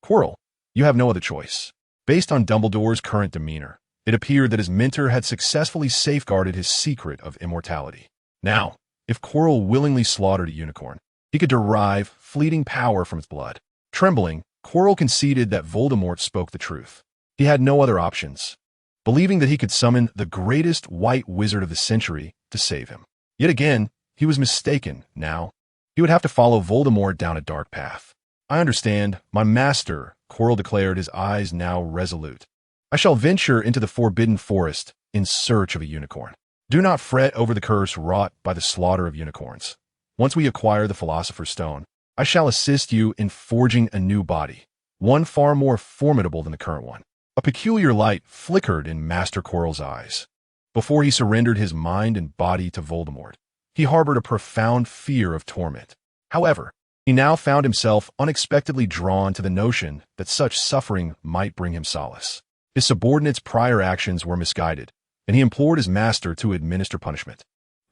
Quirrell, you have no other choice. Based on Dumbledore's current demeanor, it appeared that his mentor had successfully safeguarded his secret of immortality. Now, if Quirrell willingly slaughtered a unicorn, he could derive fleeting power from its blood. Trembling, Quirrell conceded that Voldemort spoke the truth. He had no other options, believing that he could summon the greatest white wizard of the century to save him. Yet again, he was mistaken. Now, he would have to follow Voldemort down a dark path. I understand, my master, Quirrell declared, his eyes now resolute. I shall venture into the Forbidden Forest in search of a unicorn. Do not fret over the curse wrought by the slaughter of unicorns. Once we acquire the Philosopher's Stone, I shall assist you in forging a new body, one far more formidable than the current one. A peculiar light flickered in Master Quirrell's eyes. Before he surrendered his mind and body to Voldemort, he harbored a profound fear of torment. However, he now found himself unexpectedly drawn to the notion that such suffering might bring him solace. His subordinates' prior actions were misguided, and he implored his master to administer punishment.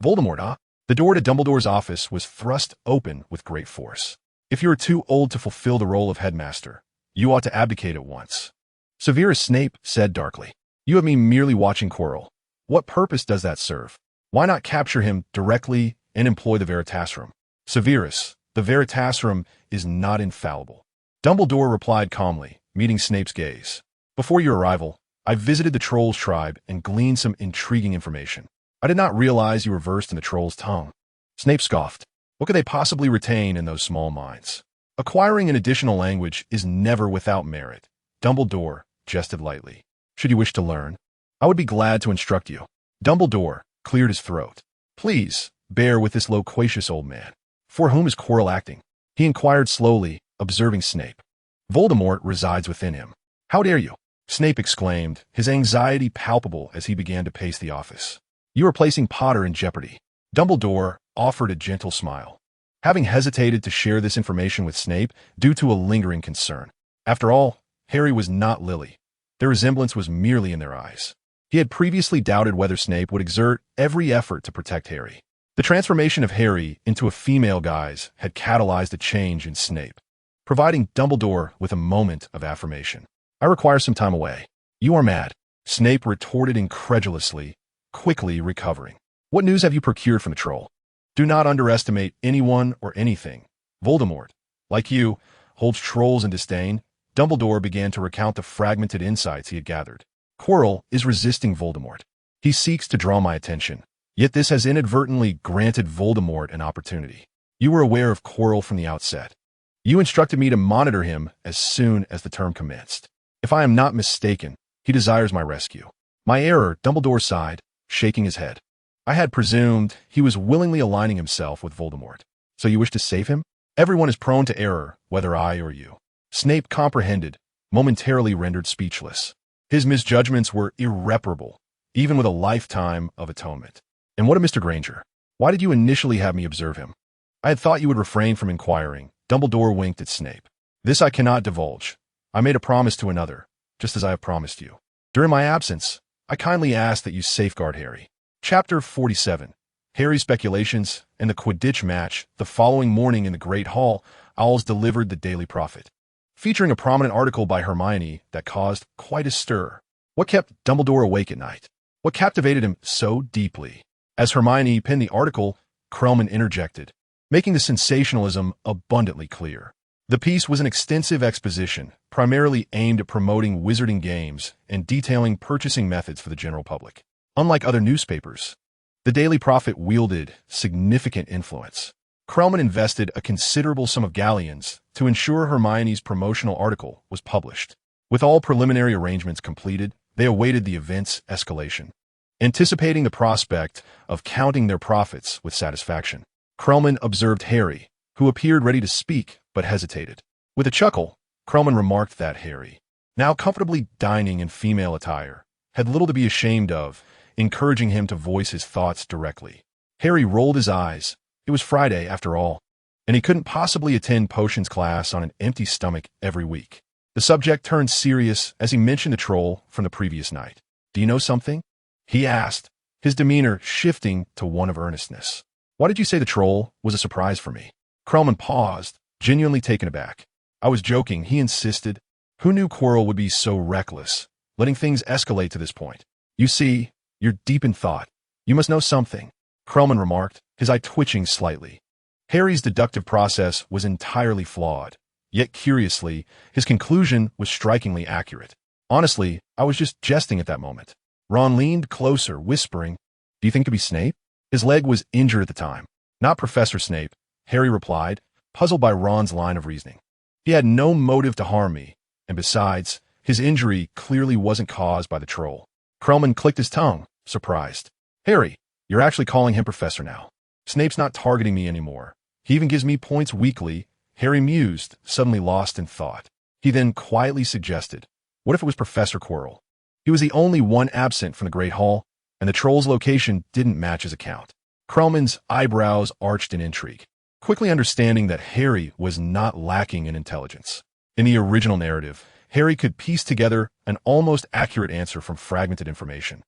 Voldemort, The door to Dumbledore's office was thrust open with great force. If you are too old to fulfill the role of headmaster, you ought to abdicate at once. Severus Snape said darkly. You have me merely watching Quirrell. What purpose does that serve? Why not capture him directly and employ the Veritasrum? Severus, the Veritasrum is not infallible. Dumbledore replied calmly, meeting Snape's gaze. Before your arrival, I visited the Trolls' tribe and gleaned some intriguing information. I did not realize you were versed in the Trolls' tongue. Snape scoffed. What could they possibly retain in those small minds? Acquiring an additional language is never without merit. Dumbledore jested lightly. Should you wish to learn, I would be glad to instruct you. Dumbledore cleared his throat. Please, bear with this loquacious old man. For whom is Quirrell acting? He inquired slowly, observing Snape. Voldemort resides within him. How dare you? Snape exclaimed, his anxiety palpable as he began to pace the office. You are placing Potter in jeopardy. Dumbledore offered a gentle smile, having hesitated to share this information with Snape due to a lingering concern. After all, Harry was not Lily, Their resemblance was merely in their eyes. He had previously doubted whether Snape would exert every effort to protect Harry. The transformation of Harry into a female guise had catalyzed a change in Snape, providing Dumbledore with a moment of affirmation. "I require some time away." "You are mad," Snape retorted incredulously, quickly recovering. "What news have you procured from the troll?" "Do not underestimate anyone or anything. Voldemort, like you, holds trolls in disdain." Dumbledore began to recount the fragmented insights he had gathered. "Quirrell is resisting Voldemort. He seeks to draw my attention. Yet this has inadvertently granted Voldemort an opportunity. You were aware of Quirrell from the outset. You instructed me to monitor him as soon as the term commenced. If I am not mistaken, he desires my rescue." "My error," Dumbledore sighed, shaking his head. "I had presumed he was willingly aligning himself with Voldemort. So you wish to save him?" "Everyone is prone to error, whether I or you." Snape comprehended, momentarily rendered speechless. His misjudgments were irreparable, even with a lifetime of atonement. "And what of Mr. Granger? Why did you initially have me observe him?" "I had thought you would refrain from inquiring." Dumbledore winked at Snape. "This I cannot divulge. I made a promise to another, just as I have promised you. During my absence, I kindly ask that you safeguard Harry." Chapter 47. Harry's speculations and the Quidditch match. The following morning in the Great Hall, Owls delivered the Daily Prophet, featuring a prominent article by Hermione that caused quite a stir. What kept Dumbledore awake at night? What captivated him so deeply? As Hermione penned the article, Krellman interjected, making the sensationalism abundantly clear. The piece was an extensive exposition, primarily aimed at promoting wizarding games and detailing purchasing methods for the general public. Unlike other newspapers, the Daily Prophet wielded significant influence. Krellman invested a considerable sum of galleons to ensure Hermione's promotional article was published. With all preliminary arrangements completed, they awaited the event's escalation, anticipating the prospect of counting their profits with satisfaction. Krellman observed Harry, who appeared ready to speak but hesitated. With a chuckle, Krellman remarked that Harry, now comfortably dining in female attire, had little to be ashamed of, encouraging him to voice his thoughts directly. Harry rolled his eyes. It was Friday, after all, and he couldn't possibly attend potions class on an empty stomach every week. The subject turned serious as he mentioned the troll from the previous night. "Do you know something?" he asked, his demeanor shifting to one of earnestness. "Why did you say the troll was a surprise for me?" Krellman paused, genuinely taken aback. "I was joking," he insisted. "Who knew Quirrell would be so reckless, letting things escalate to this point? You see, you're deep in thought. You must know something," Krellman remarked, his eye twitching slightly. Harry's deductive process was entirely flawed, yet curiously, his conclusion was strikingly accurate. "Honestly, I was just jesting at that moment." Ron leaned closer, whispering, "Do you think it could be Snape?" His leg was injured at the time. "Not Professor Snape," Harry replied, puzzled by Ron's line of reasoning. "He had no motive to harm me, and besides, his injury clearly wasn't caused by the troll." Krellman clicked his tongue, surprised. "Harry, you're actually calling him Professor now. Snape's not targeting me anymore. He even gives me points weekly." Harry mused, suddenly lost in thought. He then quietly suggested, what if it was Professor Quirrell? He was the only one absent from the Great Hall, and the troll's location didn't match his account. Krellman's eyebrows arched in intrigue, quickly understanding that Harry was not lacking in intelligence. In the original narrative, Harry could piece together an almost accurate answer from fragmented information,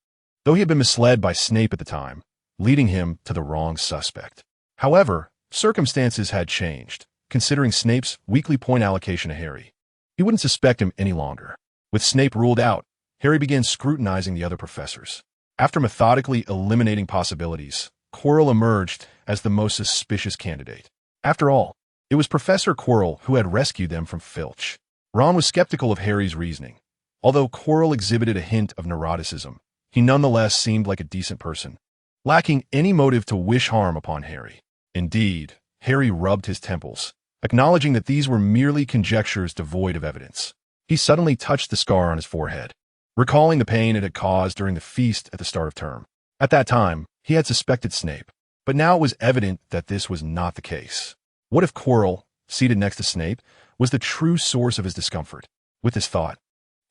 though he had been misled by Snape at the time, leading him to the wrong suspect. However, circumstances had changed, considering Snape's weekly point allocation to Harry. He wouldn't suspect him any longer. With Snape ruled out, Harry began scrutinizing the other professors. After methodically eliminating possibilities, Quirrell emerged as the most suspicious candidate. After all, it was Professor Quirrell who had rescued them from Filch. Ron was skeptical of Harry's reasoning. Although Quirrell exhibited a hint of neuroticism, he nonetheless seemed like a decent person, lacking any motive to wish harm upon Harry. Indeed, Harry rubbed his temples, acknowledging that these were merely conjectures devoid of evidence. He suddenly touched the scar on his forehead, recalling the pain it had caused during the feast at the start of term. At that time, he had suspected Snape, but now it was evident that this was not the case. What if Quirrell, seated next to Snape, was the true source of his discomfort? With this thought,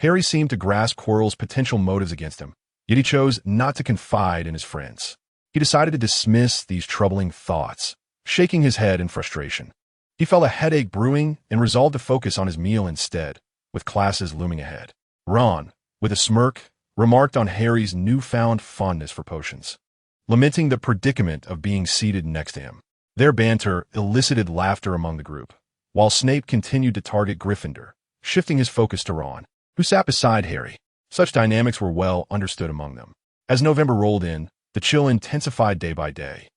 Harry seemed to grasp Quirrell's potential motives against him, yet he chose not to confide in his friends. He decided to dismiss these troubling thoughts, shaking his head in frustration. He felt a headache brewing and resolved to focus on his meal instead, with classes looming ahead. Ron, with a smirk, remarked on Harry's newfound fondness for potions, lamenting the predicament of being seated next to him. Their banter elicited laughter among the group, while Snape continued to target Gryffindor, shifting his focus to Ron, who sat beside Harry. Such dynamics were well understood among them. As November rolled in, the chill intensified day by day.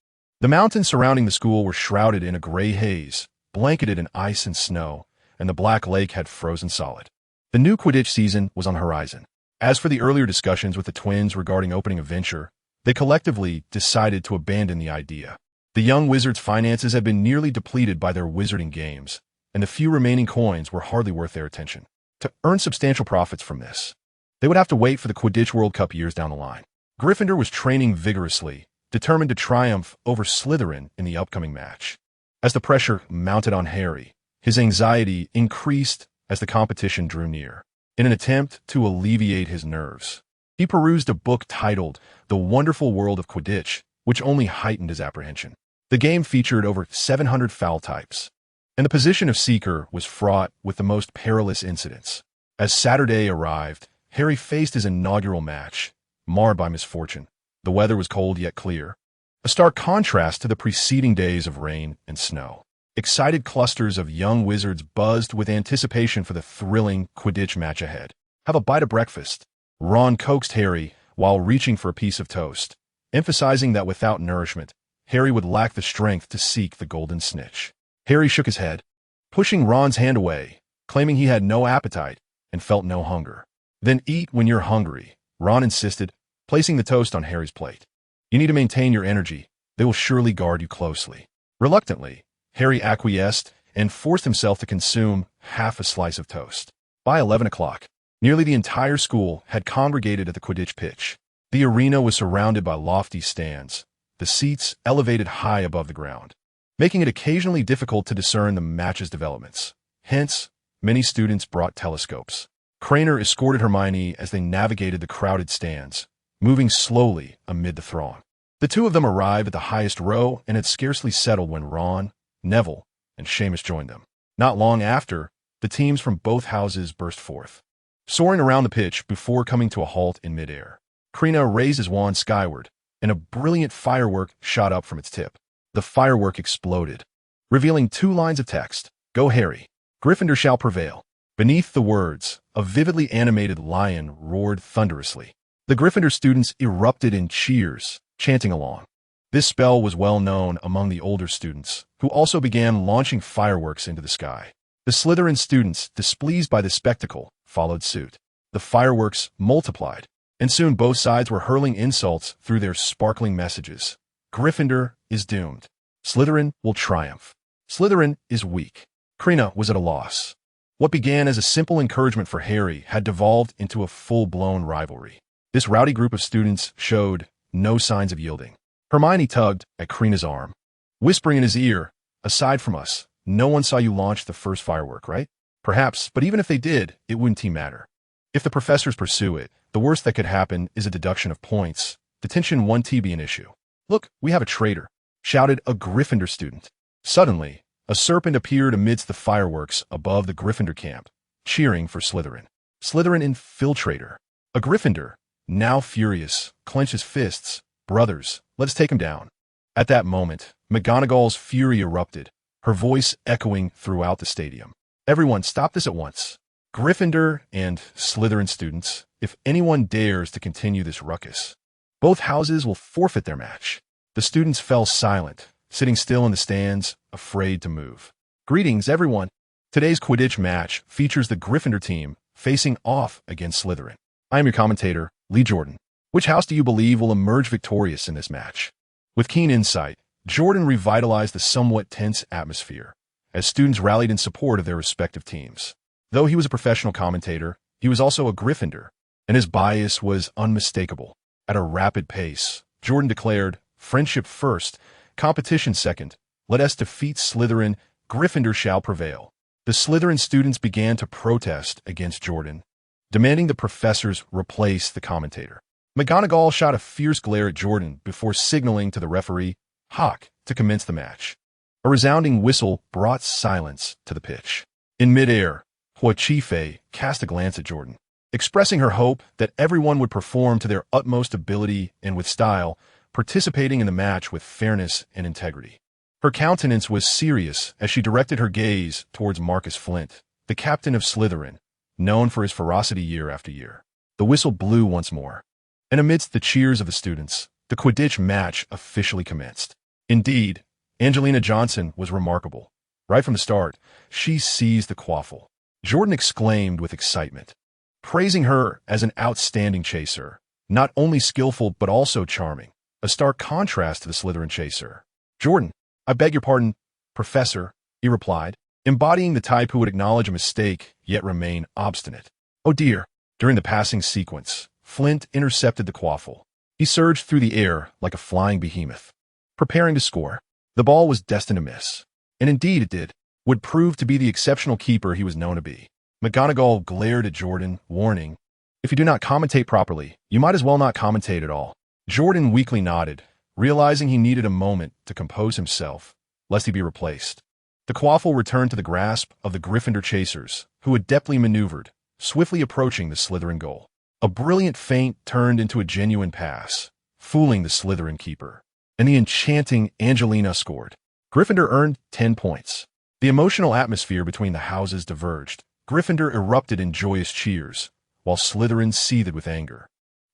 The mountains surrounding the school were shrouded in a gray haze, blanketed in ice and snow, and the Black Lake had frozen solid. The new Quidditch season was on the horizon. As for the earlier discussions with the twins regarding opening a venture, they collectively decided to abandon the idea. The young wizards' finances had been nearly depleted by their wizarding games, and the few remaining coins were hardly worth their attention. To earn substantial profits from this, they would have to wait for the Quidditch World Cup years down the line. Gryffindor was training vigorously, determined to triumph over Slytherin in the upcoming match. As the pressure mounted on Harry, his anxiety increased as the competition drew near. In an attempt to alleviate his nerves, he perused a book titled The Wonderful World of Quidditch, which only heightened his apprehension. The game featured over 700 foul types, and the position of Seeker was fraught with the most perilous incidents. As Saturday arrived, Harry faced his inaugural match, marred by misfortune. The weather was cold yet clear, a stark contrast to the preceding days of rain and snow. Excited clusters of young wizards buzzed with anticipation for the thrilling Quidditch match ahead. "Have a bite of breakfast," Ron coaxed Harry while reaching for a piece of toast, emphasizing that without nourishment, Harry would lack the strength to seek the golden snitch. Harry shook his head, pushing Ron's hand away, claiming he had no appetite and felt no hunger. "Then eat when you're hungry," Ron insisted, placing the toast on Harry's plate. "You need to maintain your energy. They will surely guard you closely." Reluctantly, Harry acquiesced and forced himself to consume half a slice of toast. By 11 o'clock, nearly the entire school had congregated at the Quidditch pitch. The arena was surrounded by lofty stands, the seats elevated high above the ground, making it occasionally difficult to discern the match's developments. Hence, many students brought telescopes. Krena escorted Hermione as they navigated the crowded stands, moving slowly amid the throng. The two of them arrived at the highest row and had scarcely settled when Ron, Neville, and Seamus joined them. Not long after, the teams from both houses burst forth, soaring around the pitch before coming to a halt in midair. Krena raised his wand skyward, and a brilliant firework shot up from its tip. The firework exploded, revealing 2 lines of text: "Go Harry, Gryffindor shall prevail." Beneath the words, a vividly animated lion roared thunderously. The Gryffindor students erupted in cheers, chanting along. This spell was well known among the older students, who also began launching fireworks into the sky. The Slytherin students, displeased by the spectacle, followed suit. The fireworks multiplied, and soon both sides were hurling insults through their sparkling messages. Gryffindor is doomed. Slytherin will triumph. Slytherin is weak. Krena was at a loss. What began as a simple encouragement for Harry had devolved into a full-blown rivalry. This rowdy group of students showed no signs of yielding. Hermione tugged at Krena's arm, whispering in his ear, "Aside from us, no one saw you launch the first firework, right?" "Perhaps, but even if they did, it wouldn't matter. If the professors pursue it, the worst that could happen is a deduction of points. Detention won't be an issue." "Look, we have a traitor," shouted a Gryffindor student. Suddenly, a serpent appeared amidst the fireworks above the Gryffindor camp, cheering for Slytherin. Slytherin infiltrator. A Gryffindor, now furious, clenched his fists. "Brothers, let's take him down." At that moment, McGonagall's fury erupted, her voice echoing throughout the stadium. "Everyone, stop this at once. Gryffindor and Slytherin students, if anyone dares to continue this ruckus, both houses will forfeit their match." The students fell silent, sitting still in the stands, afraid to move. "Greetings, everyone. Today's Quidditch match features the Gryffindor team facing off against Slytherin. I am your commentator, Lee Jordan. Which house do you believe will emerge victorious in this match?" With keen insight, Jordan revitalized the somewhat tense atmosphere as students rallied in support of their respective teams. Though he was a professional commentator, he was also a Gryffindor, and his bias was unmistakable. At a rapid pace, Jordan declared, "Friendship first, competition second. Let us defeat Slytherin. Gryffindor shall prevail." The Slytherin students began to protest against Jordan, demanding the professors replace the commentator. McGonagall shot a fierce glare at Jordan before signaling to the referee, Hawk, to commence the match. A resounding whistle brought silence to the pitch. In midair, Huachife cast a glance at Jordan, expressing her hope that everyone would perform to their utmost ability and with style, participating in the match with fairness and integrity. Her countenance was serious as she directed her gaze towards Marcus Flint, the captain of Slytherin, known for his ferocity year after year. The whistle blew once more, and amidst the cheers of the students, the Quidditch match officially commenced. Indeed, Angelina Johnson was remarkable. Right from the start, she seized the quaffle. Jordan exclaimed with excitement, praising her as an outstanding chaser, not only skillful but also charming, a stark contrast to the Slytherin chaser. "Jordan, I beg your pardon, Professor," he replied, embodying the type who would acknowledge a mistake yet remain obstinate. "Oh dear." During the passing sequence, Flint intercepted the quaffle. He surged through the air like a flying behemoth, preparing to score. The ball was destined to miss, and indeed it did, would prove to be the exceptional keeper he was known to be. McGonagall glared at Jordan, warning, "If you do not commentate properly, you might as well not commentate at all." Jordan weakly nodded, realizing he needed a moment to compose himself, lest he be replaced. The quaffle returned to the grasp of the Gryffindor chasers, who adeptly maneuvered, swiftly approaching the Slytherin goal. A brilliant feint turned into a genuine pass, fooling the Slytherin keeper, and the enchanting Angelina scored. Gryffindor earned 10 points. The emotional atmosphere between the houses diverged. Gryffindor erupted in joyous cheers, while Slytherin seethed with anger,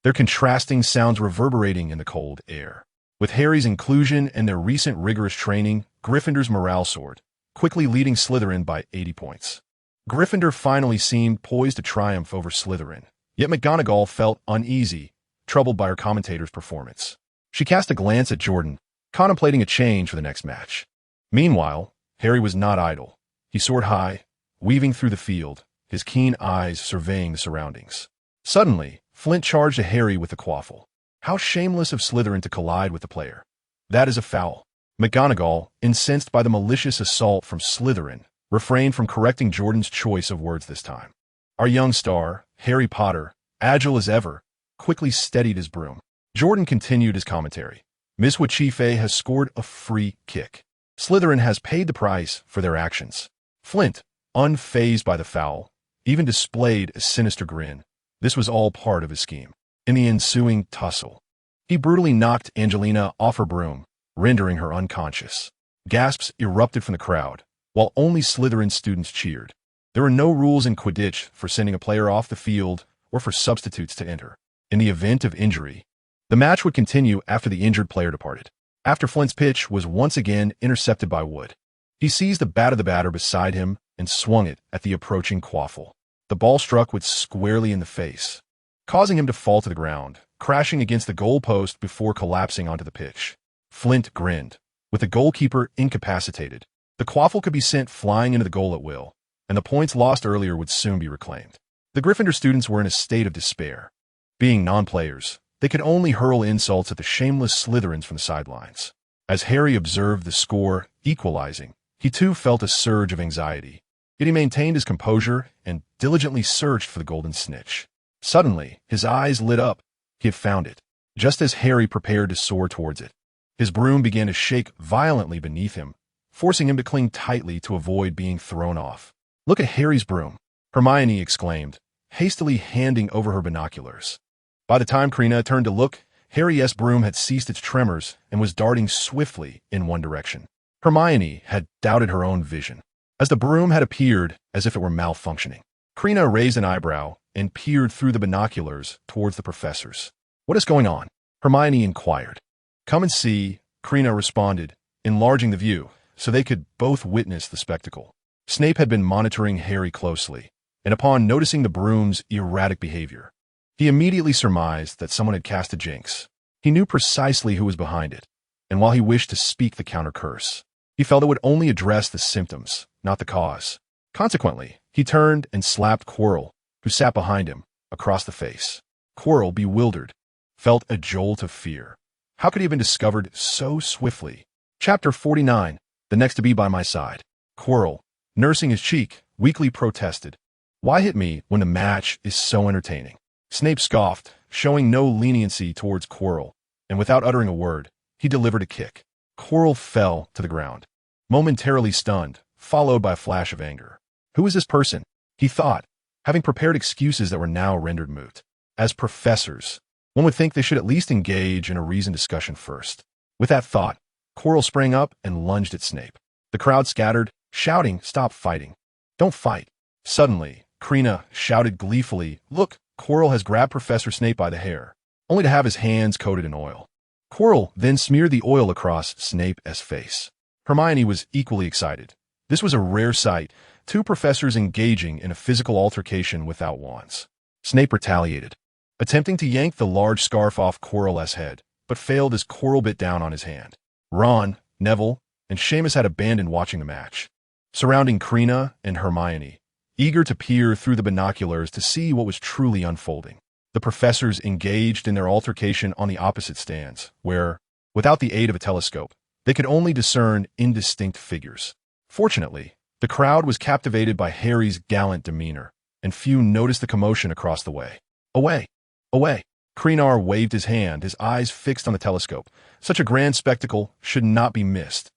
their contrasting sounds reverberating in the cold air. With Harry's inclusion and their recent rigorous training, Gryffindor's morale soared, quickly leading Slytherin by 80 points. Gryffindor finally seemed poised to triumph over Slytherin, yet McGonagall felt uneasy, troubled by her commentator's performance. She cast a glance at Jordan, contemplating a change for the next match. Meanwhile, Harry was not idle. He soared high, weaving through the field, his keen eyes surveying the surroundings. Suddenly, Flint charged at Harry with the quaffle. How shameless of Slytherin to collide with the player. "That is a foul." McGonagall, incensed by the malicious assault from Slytherin, refrained from correcting Jordan's choice of words this time. Our young star, Harry Potter, agile as ever, quickly steadied his broom. Jordan continued his commentary. "Miss Wachife has scored a free kick. Slytherin has paid the price for their actions." Flint, unfazed by the foul, even displayed a sinister grin. This was all part of his scheme. In the ensuing tussle, he brutally knocked Angelina off her broom, rendering her unconscious. Gasps erupted from the crowd, while only Slytherin students cheered. There were no rules in Quidditch for sending a player off the field or for substitutes to enter. In the event of injury, the match would continue after the injured player departed. After Flint's pitch was once again intercepted by Wood, he seized the bat of the batter beside him and swung it at the approaching quaffle. The ball struck Wood squarely in the face, causing him to fall to the ground, crashing against the goalpost before collapsing onto the pitch. Flint grinned. With the goalkeeper incapacitated, the quaffle could be sent flying into the goal at will, and the points lost earlier would soon be reclaimed. The Gryffindor students were in a state of despair. Being non-players, they could only hurl insults at the shameless Slytherins from the sidelines. As Harry observed the score equalizing, he too felt a surge of anxiety. Yet he maintained his composure and diligently searched for the golden snitch. Suddenly, his eyes lit up. He had found it. Just as Harry prepared to soar towards it, his broom began to shake violently beneath him, forcing him to cling tightly to avoid being thrown off. "Look at Harry's broom," Hermione exclaimed, hastily handing over her binoculars. By the time Krena turned to look, Harry's broom had ceased its tremors and was darting swiftly in one direction. Hermione had doubted her own vision, as the broom had appeared as if it were malfunctioning. Krena raised an eyebrow and peered through the binoculars towards the professors. "What is going on?" Hermione inquired. "Come and see," Krena responded, enlarging the view so they could both witness the spectacle. Snape had been monitoring Harry closely, and upon noticing the broom's erratic behavior, he immediately surmised that someone had cast a jinx. He knew precisely who was behind it, and while he wished to speak the counter-curse, he felt it would only address the symptoms, not the cause. Consequently, he turned and slapped Quirrell, who sat behind him, across the face. Quirrell, bewildered, felt a jolt of fear. How could he have been discovered so swiftly? Chapter 49, The Next to Be by My Side. Quirrell, nursing his cheek, weakly protested. "Why hit me when the match is so entertaining?" Snape scoffed, showing no leniency towards Quirrell, and without uttering a word, he delivered a kick. Quirrell fell to the ground, momentarily stunned, followed by a flash of anger. Who is this person? He thought, having prepared excuses that were now rendered moot. As professors, one would think they should at least engage in a reasoned discussion first. With that thought, Quirrell sprang up and lunged at Snape. The crowd scattered, shouting, "Stop fighting. Don't fight." Suddenly, Krena shouted gleefully, "Look, Quirrell has grabbed Professor Snape by the hair," only to have his hands coated in oil. Quirrell then smeared the oil across Snape's face. Hermione was equally excited. This was a rare sight, two professors engaging in a physical altercation without wands. Snape retaliated, attempting to yank the large scarf off Quirrell's head, but failed as Quirrell bit down on his hand. Ron, Neville, and Seamus had abandoned watching the match, surrounding Krena and Hermione, eager to peer through the binoculars to see what was truly unfolding. The professors engaged in their altercation on the opposite stands, where, without the aid of a telescope, they could only discern indistinct figures. Fortunately, the crowd was captivated by Harry's gallant demeanor, and few noticed the commotion across the way. "Away! Away!" Krena waved his hand, his eyes fixed on the telescope. Such a grand spectacle should not be missed.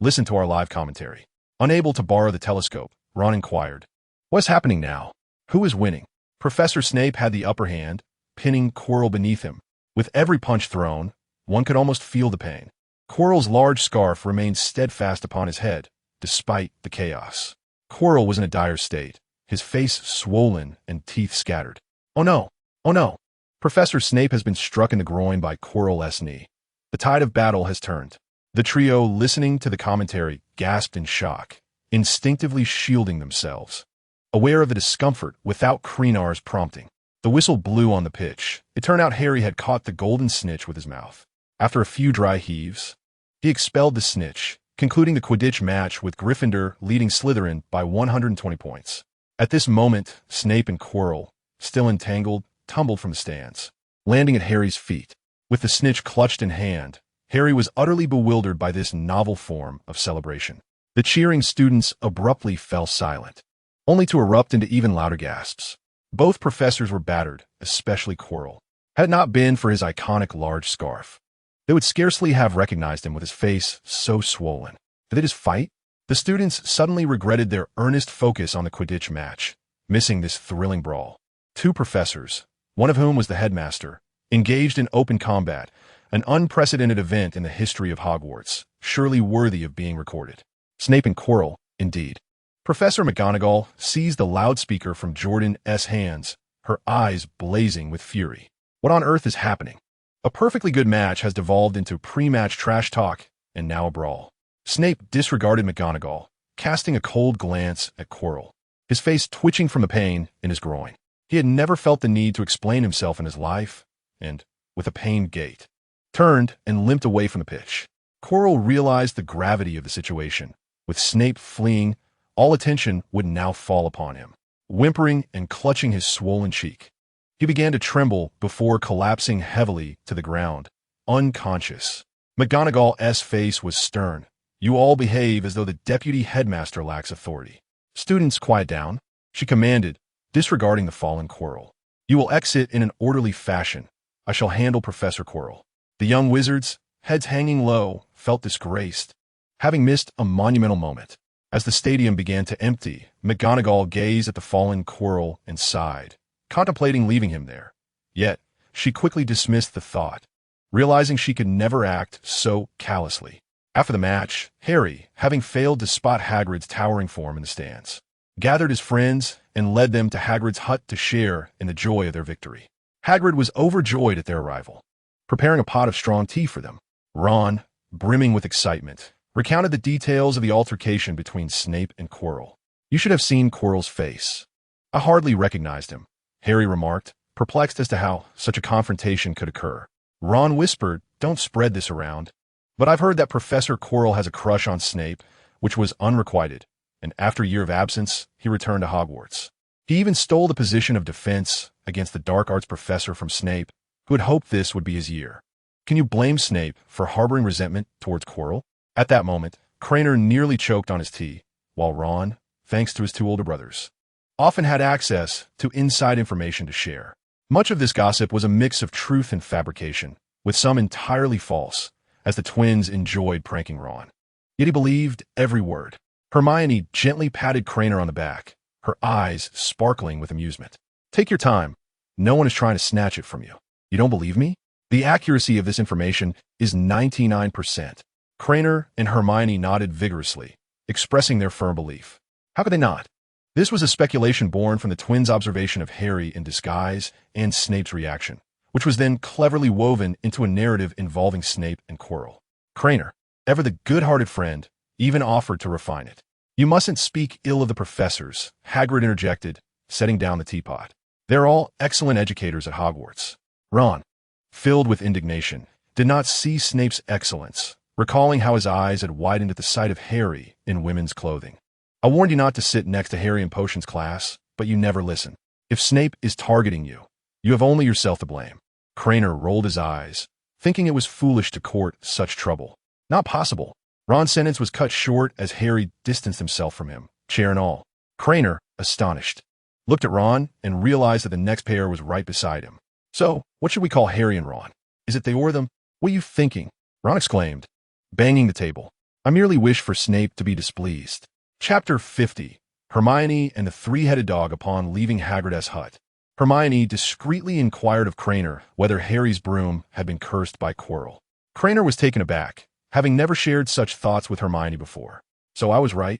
Listen to our live commentary. Unable to borrow the telescope, Ron inquired, "What's happening now? Who is winning?" Professor Snape had the upper hand, pinning Quirrell beneath him. With every punch thrown, one could almost feel the pain. Quirrell's large scarf remained steadfast upon his head, despite the chaos. Quirrell was in a dire state, his face swollen and teeth scattered. "Oh no! Oh no! Professor Snape has been struck in the groin by Quirrell's knee. The tide of battle has turned." The trio, listening to the commentary, gasped in shock, instinctively shielding themselves, aware of the discomfort without Krena's prompting. The whistle blew on the pitch. It turned out Harry had caught the golden snitch with his mouth. After a few dry heaves, he expelled the snitch, concluding the Quidditch match with Gryffindor leading Slytherin by 120 points. At this moment, Snape and Quirrell, still entangled, tumbled from the stands, landing at Harry's feet. With the snitch clutched in hand, Harry was utterly bewildered by this novel form of celebration. The cheering students abruptly fell silent, only to erupt into even louder gasps. Both professors were battered, especially Quirrell. Had it not been for his iconic large scarf, they would scarcely have recognized him with his face so swollen. Did they just fight? The students suddenly regretted their earnest focus on the Quidditch match, missing this thrilling brawl. Two professors, one of whom was the headmaster, engaged in open combat, an unprecedented event in the history of Hogwarts, surely worthy of being recorded. Snape and Quirrell, indeed. Professor McGonagall seized the loudspeaker from Jordan's hands, her eyes blazing with fury. What on earth is happening? A perfectly good match has devolved into pre-match trash talk, and now a brawl. Snape disregarded McGonagall, casting a cold glance at Quirrell, his face twitching from the pain in his groin. He had never felt the need to explain himself in his life, and, with a pained gait, turned and limped away from the pitch. Quirrell realized the gravity of the situation. With Snape fleeing, all attention would now fall upon him. Whimpering and clutching his swollen cheek, he began to tremble before collapsing heavily to the ground, unconscious. McGonagall's face was stern. "You all behave as though the deputy headmaster lacks authority. Students, quiet down," she commanded, disregarding the fallen Quirrell. "You will exit in an orderly fashion. I shall handle Professor Quirrell." The young wizards, heads hanging low, felt disgraced, having missed a monumental moment. As the stadium began to empty, McGonagall gazed at the fallen Quirrell and sighed, contemplating leaving him there. Yet, she quickly dismissed the thought, realizing she could never act so callously. After the match, Harry, having failed to spot Hagrid's towering form in the stands, gathered his friends and led them to Hagrid's hut to share in the joy of their victory. Hagrid was overjoyed at their arrival, preparing a pot of strong tea for them. Ron, brimming with excitement, recounted the details of the altercation between Snape and Quirrell. "You should have seen Quirrell's face. I hardly recognized him," Harry remarked, perplexed as to how such a confrontation could occur. Ron whispered, "Don't spread this around, but I've heard that Professor Quirrell has a crush on Snape, which was unrequited, and after a year of absence, he returned to Hogwarts. He even stole the position of defense against the dark arts professor from Snape, who had hoped this would be his year. Can you blame Snape for harboring resentment towards Quirrell?" At that moment, Krena nearly choked on his tea, while Ron, thanks to his two older brothers, often had access to inside information to share. Much of this gossip was a mix of truth and fabrication, with some entirely false, as the twins enjoyed pranking Ron. Yet he believed every word. Hermione gently patted Krena on the back, her eyes sparkling with amusement. Take your time. No one is trying to snatch it from you. You don't believe me? The accuracy of this information is 99%. Krena and Hermione nodded vigorously, expressing their firm belief. How could they not? This was a speculation born from the twins' observation of Harry in disguise and Snape's reaction, which was then cleverly woven into a narrative involving Snape and Quirrell. Krena, ever the good-hearted friend, even offered to refine it. You mustn't speak ill of the professors, Hagrid interjected, setting down the teapot. They're all excellent educators at Hogwarts. Ron, filled with indignation, did not see Snape's excellence, recalling how his eyes had widened at the sight of Harry in women's clothing. I warned you not to sit next to Harry in potions class, but you never listen. If Snape is targeting you, you have only yourself to blame. Krena rolled his eyes, thinking it was foolish to court such trouble. Not possible. Ron's sentence was cut short as Harry distanced himself from him, chair and all. Krena, astonished, looked at Ron and realized that the next pair was right beside him. So, what should we call Harry and Ron? Is it they or them? What are you thinking? Ron exclaimed, banging the table. I merely wish for Snape to be displeased. Chapter 50. Hermione and the Three-Headed Dog upon leaving Hagrid's hut. Hermione discreetly inquired of Krena whether Harry's broom had been cursed by Quirrell. Krena was taken aback, having never shared such thoughts with Hermione before. So I was right?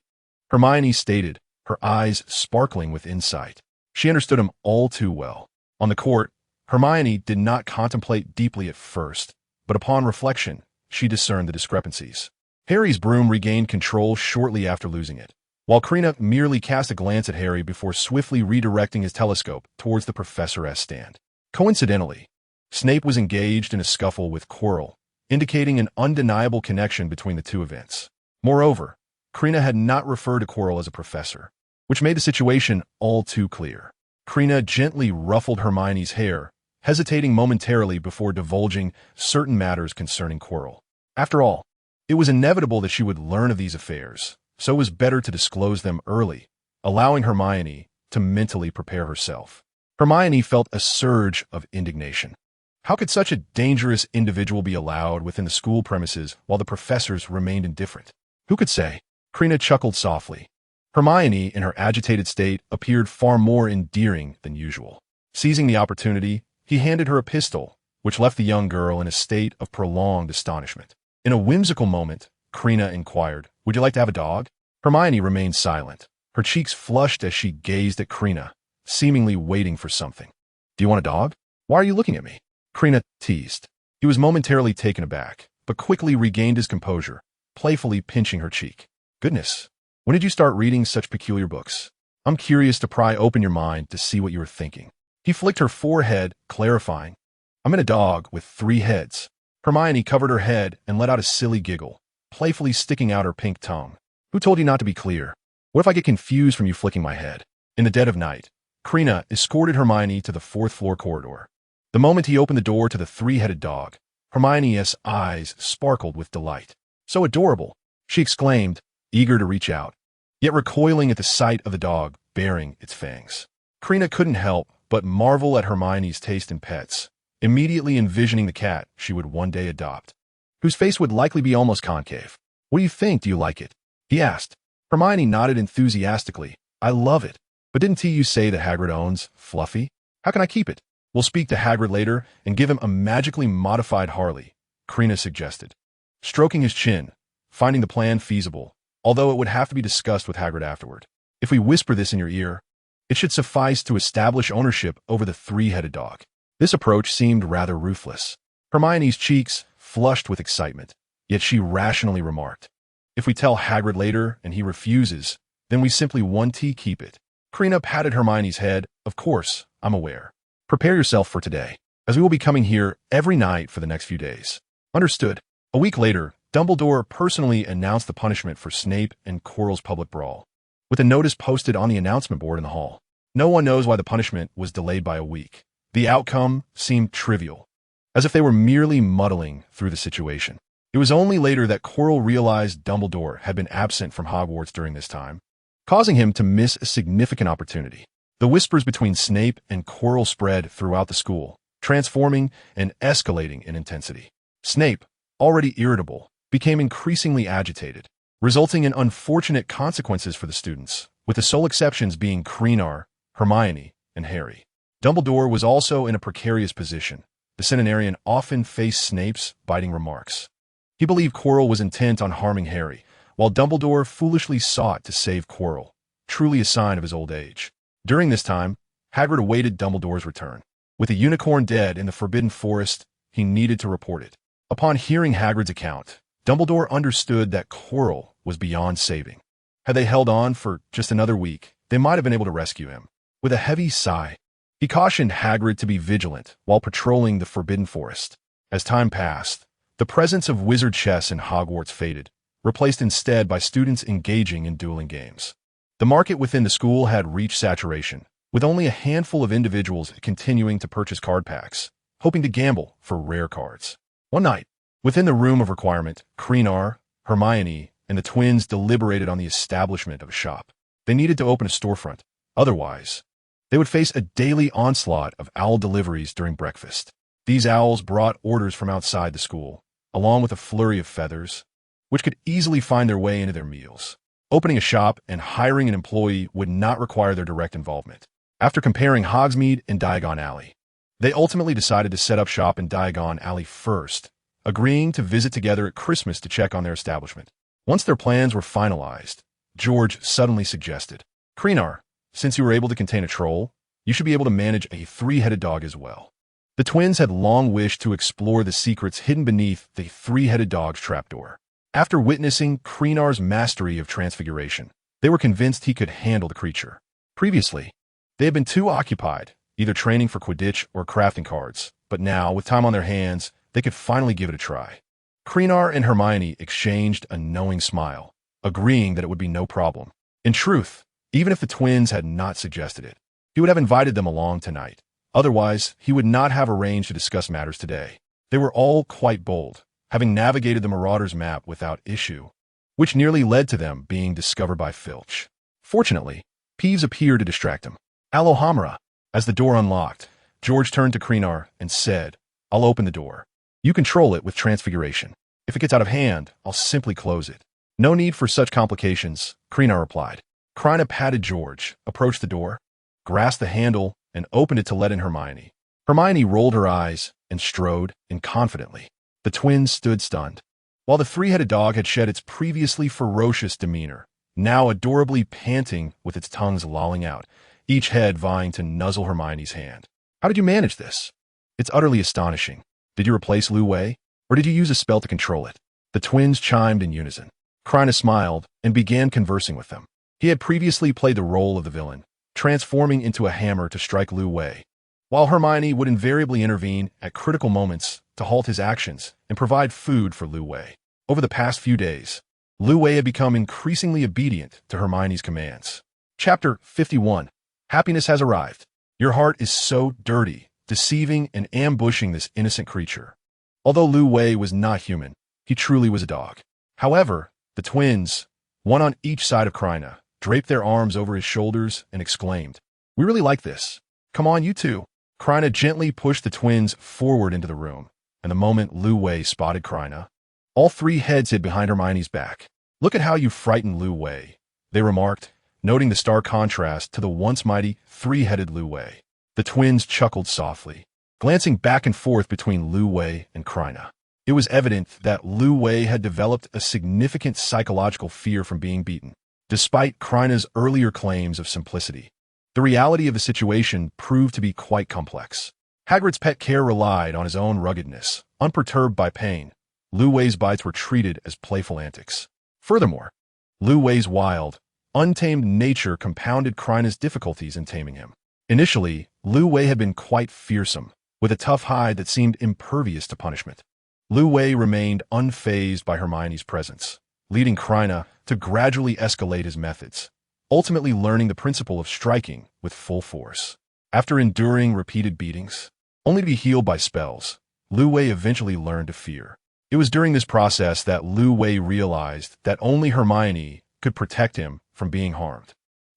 Hermione stated, her eyes sparkling with insight. She understood him all too well. On the court, Hermione did not contemplate deeply at first, but upon reflection, she discerned the discrepancies. Harry's broom regained control shortly after losing it, while Krena merely cast a glance at Harry before swiftly redirecting his telescope towards the professor's stand. Coincidentally, Snape was engaged in a scuffle with Quirrell, indicating an undeniable connection between the two events. Moreover, Krena had not referred to Quirrell as a professor, which made the situation all too clear. Krena gently ruffled Hermione's hair, hesitating momentarily before divulging certain matters concerning Quirrell. After all, it was inevitable that she would learn of these affairs, so it was better to disclose them early, allowing Hermione to mentally prepare herself. Hermione felt a surge of indignation. How could such a dangerous individual be allowed within the school premises while the professors remained indifferent? Who could say? Krena chuckled softly. Hermione, in her agitated state, appeared far more endearing than usual. Seizing the opportunity, he handed her a pistol, which left the young girl in a state of prolonged astonishment. In a whimsical moment, Krena inquired, "Would you like to have a dog?" Hermione remained silent, her cheeks flushed as she gazed at Krena, seemingly waiting for something. "Do you want a dog? Why are you looking at me?" Krena teased. He was momentarily taken aback, but quickly regained his composure, playfully pinching her cheek. "Goodness, when did you start reading such peculiar books? I'm curious to pry open your mind to see what you are thinking." He flicked her forehead, clarifying, "I'm in a dog with 3 heads. Hermione covered her head and let out a silly giggle, playfully sticking out her pink tongue. "Who told you not to be clear? What if I get confused from you flicking my head?" In the dead of night, Krena escorted Hermione to the 4th-floor corridor. The moment he opened the door to the Three-Headed Dog, Hermione's eyes sparkled with delight. "So adorable," she exclaimed, eager to reach out, yet recoiling at the sight of the dog baring its fangs. Krena couldn't help but marvel at Hermione's taste in pets, immediately envisioning the cat she would one day adopt, whose face would likely be almost concave. "What do you think? Do you like it?" he asked. Hermione nodded enthusiastically. "I love it. But didn't you say that Hagrid owns Fluffy? How can I keep it?" "We'll speak to Hagrid later and give him a magically modified Harley," Krena suggested, stroking his chin, finding the plan feasible, although it would have to be discussed with Hagrid afterward. "If we whisper this in your ear, it should suffice to establish ownership over the Three-Headed Dog." This approach seemed rather ruthless. Hermione's cheeks flushed with excitement, yet she rationally remarked, "If we tell Hagrid later and he refuses, then we simply keep it." Krena patted Hermione's head. "Of course, I'm aware. Prepare yourself for today, as we will be coming here every night for the next few days." "Understood." A week later, Dumbledore personally announced the punishment for Snape and Quirrell's public brawl, with a notice posted on the announcement board in the hall. No one knows why the punishment was delayed by a week. The outcome seemed trivial, as if they were merely muddling through the situation. It was only later that Quirrell realized Dumbledore had been absent from Hogwarts during this time, causing him to miss a significant opportunity. The whispers between Snape and Quirrell spread throughout the school, transforming and escalating in intensity. Snape, already irritable, became increasingly agitated, resulting in unfortunate consequences for the students, with the sole exceptions being Krena, Hermione, and Harry. Dumbledore was also in a precarious position. The centenarian often faced Snape's biting remarks. He believed Quirrell was intent on harming Harry, while Dumbledore foolishly sought to save Quirrell, truly a sign of his old age. During this time, Hagrid awaited Dumbledore's return. With a unicorn dead in the Forbidden Forest, he needed to report it. Upon hearing Hagrid's account, Dumbledore understood that Quirrell was beyond saving. Had they held on for just another week, they might have been able to rescue him. With a heavy sigh, he cautioned Hagrid to be vigilant while patrolling the Forbidden Forest. As time passed, the presence of wizard chess in Hogwarts faded, replaced instead by students engaging in dueling games. The market within the school had reached saturation, with only a handful of individuals continuing to purchase card packs, hoping to gamble for rare cards. One night, within the room of requirement, Krena, Hermione, and the twins deliberated on the establishment of a shop. They needed to open a storefront. Otherwise, they would face a daily onslaught of owl deliveries during breakfast. These owls brought orders from outside the school, along with a flurry of feathers, which could easily find their way into their meals. Opening a shop and hiring an employee would not require their direct involvement. After comparing Hogsmeade and Diagon Alley, they ultimately decided to set up shop in Diagon Alley first, agreeing to visit together at Christmas to check on their establishment. Once their plans were finalized, George suddenly suggested, "Krena, since you were able to contain a troll, you should be able to manage a three-headed dog as well." The twins had long wished to explore the secrets hidden beneath the three-headed dog's trapdoor. After witnessing Krena's mastery of transfiguration, they were convinced he could handle the creature. Previously, they had been too occupied, either training for Quidditch or crafting cards, but now, with time on their hands, they could finally give it a try. Krena and Hermione exchanged a knowing smile, agreeing that it would be no problem. In truth, even if the twins had not suggested it, he would have invited them along tonight. Otherwise, he would not have arranged to discuss matters today. They were all quite bold, having navigated the Marauders' map without issue, which nearly led to them being discovered by Filch. Fortunately, Peeves appeared to distract him. Alohamra. As the door unlocked, George turned to Krena and said, "I'll open the door. You control it with transfiguration. If it gets out of hand, I'll simply close it." "No need for such complications," Krena replied. Krena patted George, approached the door, grasped the handle, and opened it to let in Hermione. Hermione rolled her eyes and strode in confidently. The twins stood stunned. While the three-headed dog had shed its previously ferocious demeanor, now adorably panting with its tongues lolling out, each head vying to nuzzle Hermione's hand. "How did you manage this? It's utterly astonishing. Did you replace Lu Wei, or did you use a spell to control it?" The twins chimed in unison. Krena smiled and began conversing with them. He had previously played the role of the villain, transforming into a hammer to strike Lu Wei, while Hermione would invariably intervene at critical moments to halt his actions and provide food for Lu Wei. Over the past few days, Lu Wei had become increasingly obedient to Hermione's commands. Chapter 51. Happiness has arrived. Your heart is so dirty, deceiving and ambushing this innocent creature. Although Lu Wei was not human, he truly was a dog. However, the twins, one on each side of Krena, draped their arms over his shoulders and exclaimed, "We really like this. Come on, you two." Krena gently pushed the twins forward into the room, and the moment Lu Wei spotted Krena, all three heads hid behind Hermione's back. "Look at how you frightened Lu Wei," they remarked, noting the stark contrast to the once mighty three-headed Lu Wei. The twins chuckled softly, glancing back and forth between Lu Wei and Krena. It was evident that Lu Wei had developed a significant psychological fear from being beaten, despite Krena's earlier claims of simplicity. The reality of the situation proved to be quite complex. Hagrid's pet care relied on his own ruggedness, unperturbed by pain. Lu Wei's bites were treated as playful antics. Furthermore, Lu Wei's wild, untamed nature compounded Krena's difficulties in taming him. Initially, Lu Wei had been quite fearsome, with a tough hide that seemed impervious to punishment. Lu Wei remained unfazed by Hermione's presence, leading Krena to gradually escalate his methods, ultimately learning the principle of striking with full force. After enduring repeated beatings, only to be healed by spells, Lu Wei eventually learned to fear. It was during this process that Lu Wei realized that only Hermione could protect him from being harmed.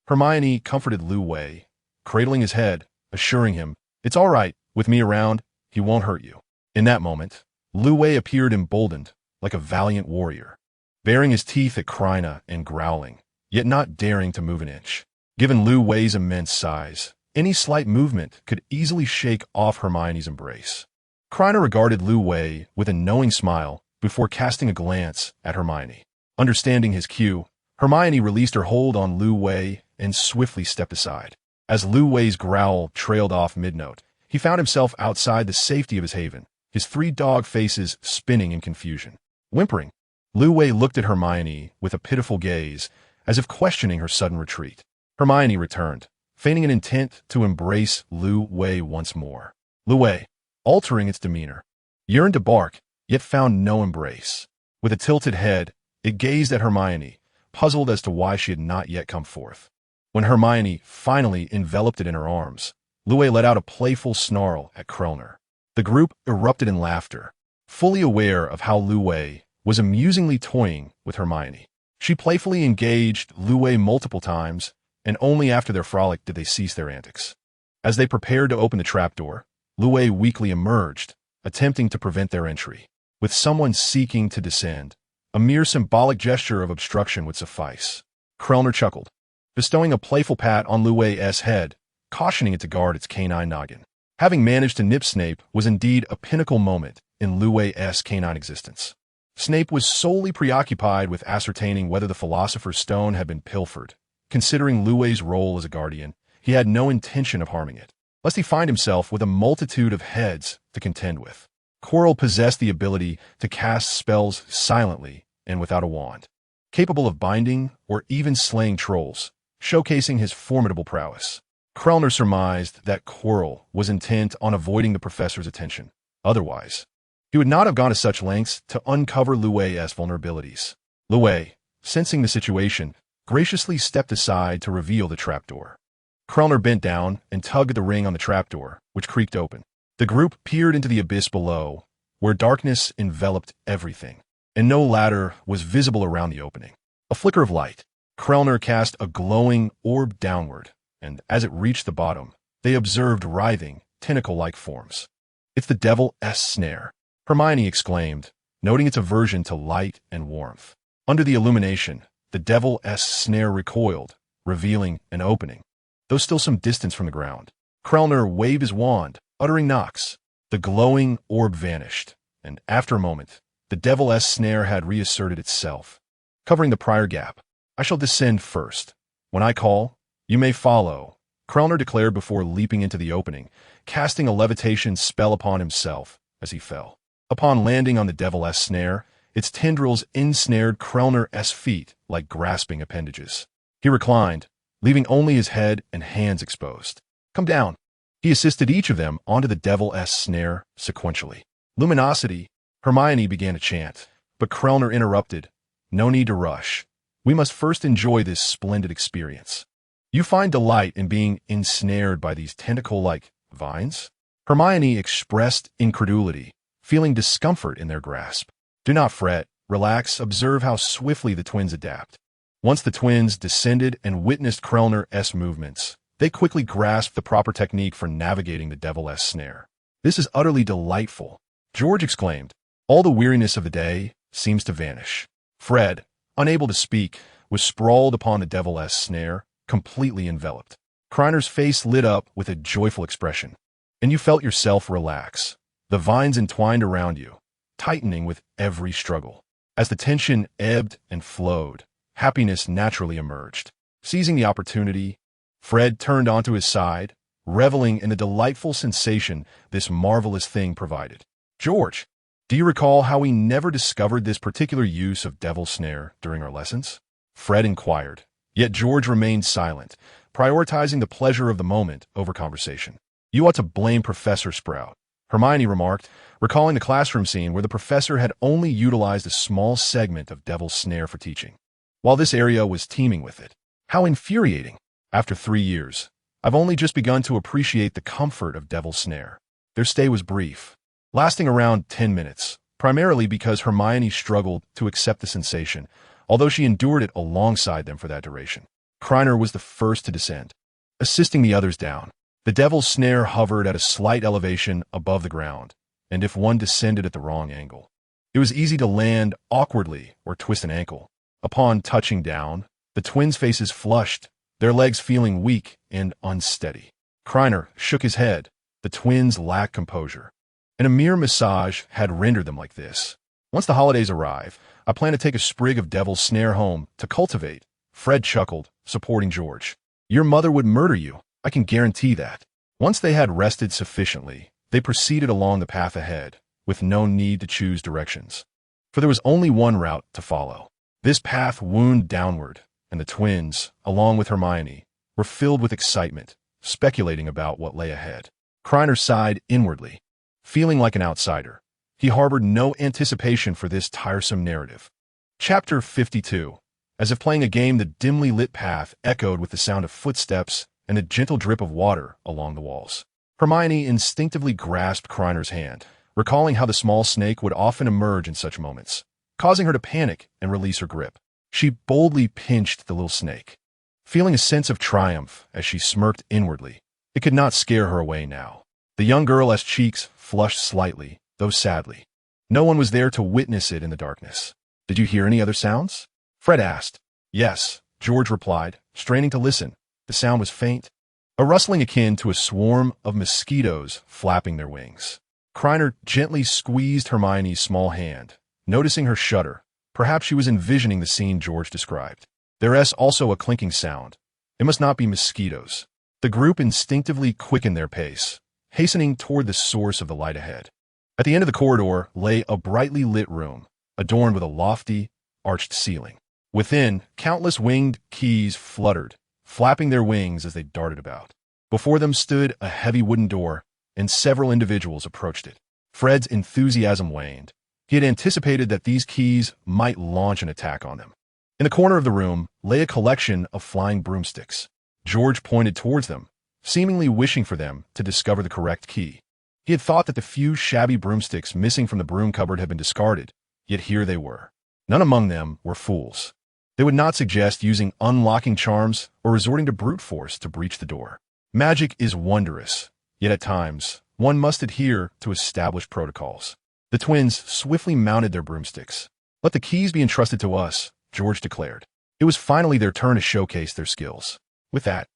Hermione comforted Lu Wei, cradling his head, assuring him, "It's all right, with me around, he won't hurt you." In that moment, Lu Wei appeared emboldened, like a valiant warrior, baring his teeth at Krena and growling, yet not daring to move an inch. Given Lu Wei's immense size, any slight movement could easily shake off Hermione's embrace. Krena regarded Lu Wei with a knowing smile before casting a glance at Hermione. Understanding his cue, Hermione released her hold on Lu Wei and swiftly stepped aside. As Lu Wei's growl trailed off mid-note, he found himself outside the safety of his haven, his three dog faces spinning in confusion. Whimpering, Lu Wei looked at Hermione with a pitiful gaze, as if questioning her sudden retreat. Hermione returned, feigning an intent to embrace Lu Wei once more. Lu Wei, altering its demeanor, yearned to bark, yet found no embrace. With a tilted head, it gazed at Hermione, puzzled as to why she had not yet come forth. When Hermione finally enveloped it in her arms, Lu Wei let out a playful snarl at Krena. The group erupted in laughter, fully aware of how Lu Wei was amusingly toying with Hermione. She playfully engaged Lu Wei multiple times, and only after their frolic did they cease their antics. As they prepared to open the trapdoor, Lu Wei weakly emerged, attempting to prevent their entry. With someone seeking to descend, a mere symbolic gesture of obstruction would suffice. Krena chuckled, bestowing a playful pat on Lu Wei's head, cautioning it to guard its canine noggin. Having managed to nip Snape was indeed a pinnacle moment in Lu Wei's canine existence. Snape was solely preoccupied with ascertaining whether the Philosopher's Stone had been pilfered. Considering Lu Wei's role as a guardian, he had no intention of harming it, lest he find himself with a multitude of heads to contend with. Quirrell possessed the ability to cast spells silently and without a wand, capable of binding or even slaying trolls, showcasing his formidable prowess. Krena surmised that Quirrell was intent on avoiding the professor's attention. Otherwise, he would not have gone to such lengths to uncover Lu Wei's vulnerabilities. Lu Wei, sensing the situation, graciously stepped aside to reveal the trapdoor. Krena bent down and tugged at the ring on the trapdoor, which creaked open. The group peered into the abyss below, where darkness enveloped everything, and no ladder was visible around the opening. A flicker of light. Krena cast a glowing orb downward, and as it reached the bottom, they observed writhing, tentacle-like forms. "It's the devil's snare," Hermione exclaimed, noting its aversion to light and warmth. Under the illumination, the devil's snare recoiled, revealing an opening, though still some distance from the ground. Krena waved his wand, uttering knocks. The glowing orb vanished, and after a moment, the devil's snare had reasserted itself, covering the prior gap. "I shall descend first. When I call, you may follow," Krena declared before leaping into the opening, casting a levitation spell upon himself as he fell. Upon landing on the devil's snare, its tendrils ensnared Krena's feet like grasping appendages. He reclined, leaving only his head and hands exposed. "Come down." He assisted each of them onto the devil's snare sequentially. "Luminosity," Hermione began to chant, but Krena interrupted. "No need to rush. We must first enjoy this splendid experience." "You find delight in being ensnared by these tentacle-like vines?" Hermione expressed incredulity, feeling discomfort in their grasp. "Do not fret, relax, observe how swiftly the twins adapt." Once the twins descended and witnessed Krena's movements, they quickly grasped the proper technique for navigating the devil's snare. "This is utterly delightful," George exclaimed. "All the weariness of the day seems to vanish." Fred, unable to speak, was sprawled upon the devil's snare, completely enveloped. Krena's face lit up with a joyful expression, and you felt yourself relax. The vines entwined around you, tightening with every struggle. As the tension ebbed and flowed, happiness naturally emerged. Seizing the opportunity, Fred turned onto his side, reveling in the delightful sensation this marvelous thing provided. "George, do you recall how we never discovered this particular use of devil's snare during our lessons?" Fred inquired, yet George remained silent, prioritizing the pleasure of the moment over conversation. "You ought to blame Professor Sprout," Hermione remarked, recalling the classroom scene where the professor had only utilized a small segment of devil's snare for teaching, while this area was teeming with it. "How infuriating! After 3 years, I've only just begun to appreciate the comfort of devil's snare." Their stay was brief, lasting around 10 minutes, primarily because Hermione struggled to accept the sensation, although she endured it alongside them for that duration. Krena was the first to descend, assisting the others down. The devil's snare hovered at a slight elevation above the ground, and if one descended at the wrong angle, it was easy to land awkwardly or twist an ankle. Upon touching down, The twins' faces flushed, their legs feeling weak and unsteady. Krena shook his head. The twins lacked composure, and a mere massage had rendered them like this. Once the holidays arrive, I plan to take a sprig of devil's snare home to cultivate. Fred chuckled, supporting George. Your mother would murder you, I can guarantee that. Once they had rested sufficiently, they proceeded along the path ahead, with no need to choose directions. For there was only one route to follow. This path wound downward, and the twins, along with Hermione, were filled with excitement, speculating about what lay ahead. Krena sighed inwardly. Feeling like an outsider, he harbored no anticipation for this tiresome narrative. Chapter 52. As if playing a game, the dimly lit path echoed with the sound of footsteps and the gentle drip of water along the walls. Hermione instinctively grasped Krener's hand, recalling how the small snake would often emerge in such moments, causing her to panic and release her grip. She boldly pinched the little snake, feeling a sense of triumph as she smirked inwardly. It could not scare her away now. The young girl's cheeks flushed slightly, though sadly. No one was there to witness it in the darkness. Did you hear any other sounds? Fred asked. Yes, George replied, straining to listen. The sound was faint, a rustling akin to a swarm of mosquitoes flapping their wings. Krena gently squeezed Hermione's small hand, noticing her shudder. Perhaps she was envisioning the scene George described. There's also a clinking sound. It must not be mosquitoes. The group instinctively quickened their pace, hastening toward the source of the light ahead. At the end of the corridor lay a brightly lit room, adorned with a lofty, arched ceiling. Within, countless winged keys fluttered, flapping their wings as they darted about. Before them stood a heavy wooden door, and several individuals approached it. Fred's enthusiasm waned. He had anticipated that these keys might launch an attack on them. In the corner of the room lay a collection of flying broomsticks. George pointed towards them, seemingly wishing for them to discover the correct key. He had thought that the few shabby broomsticks missing from the broom cupboard had been discarded, yet here they were. None among them were fools. They would not suggest using unlocking charms or resorting to brute force to breach the door. Magic is wondrous, yet at times, one must adhere to established protocols. The twins swiftly mounted their broomsticks. Let the keys be entrusted to us, George declared. It was finally their turn to showcase their skills. With that,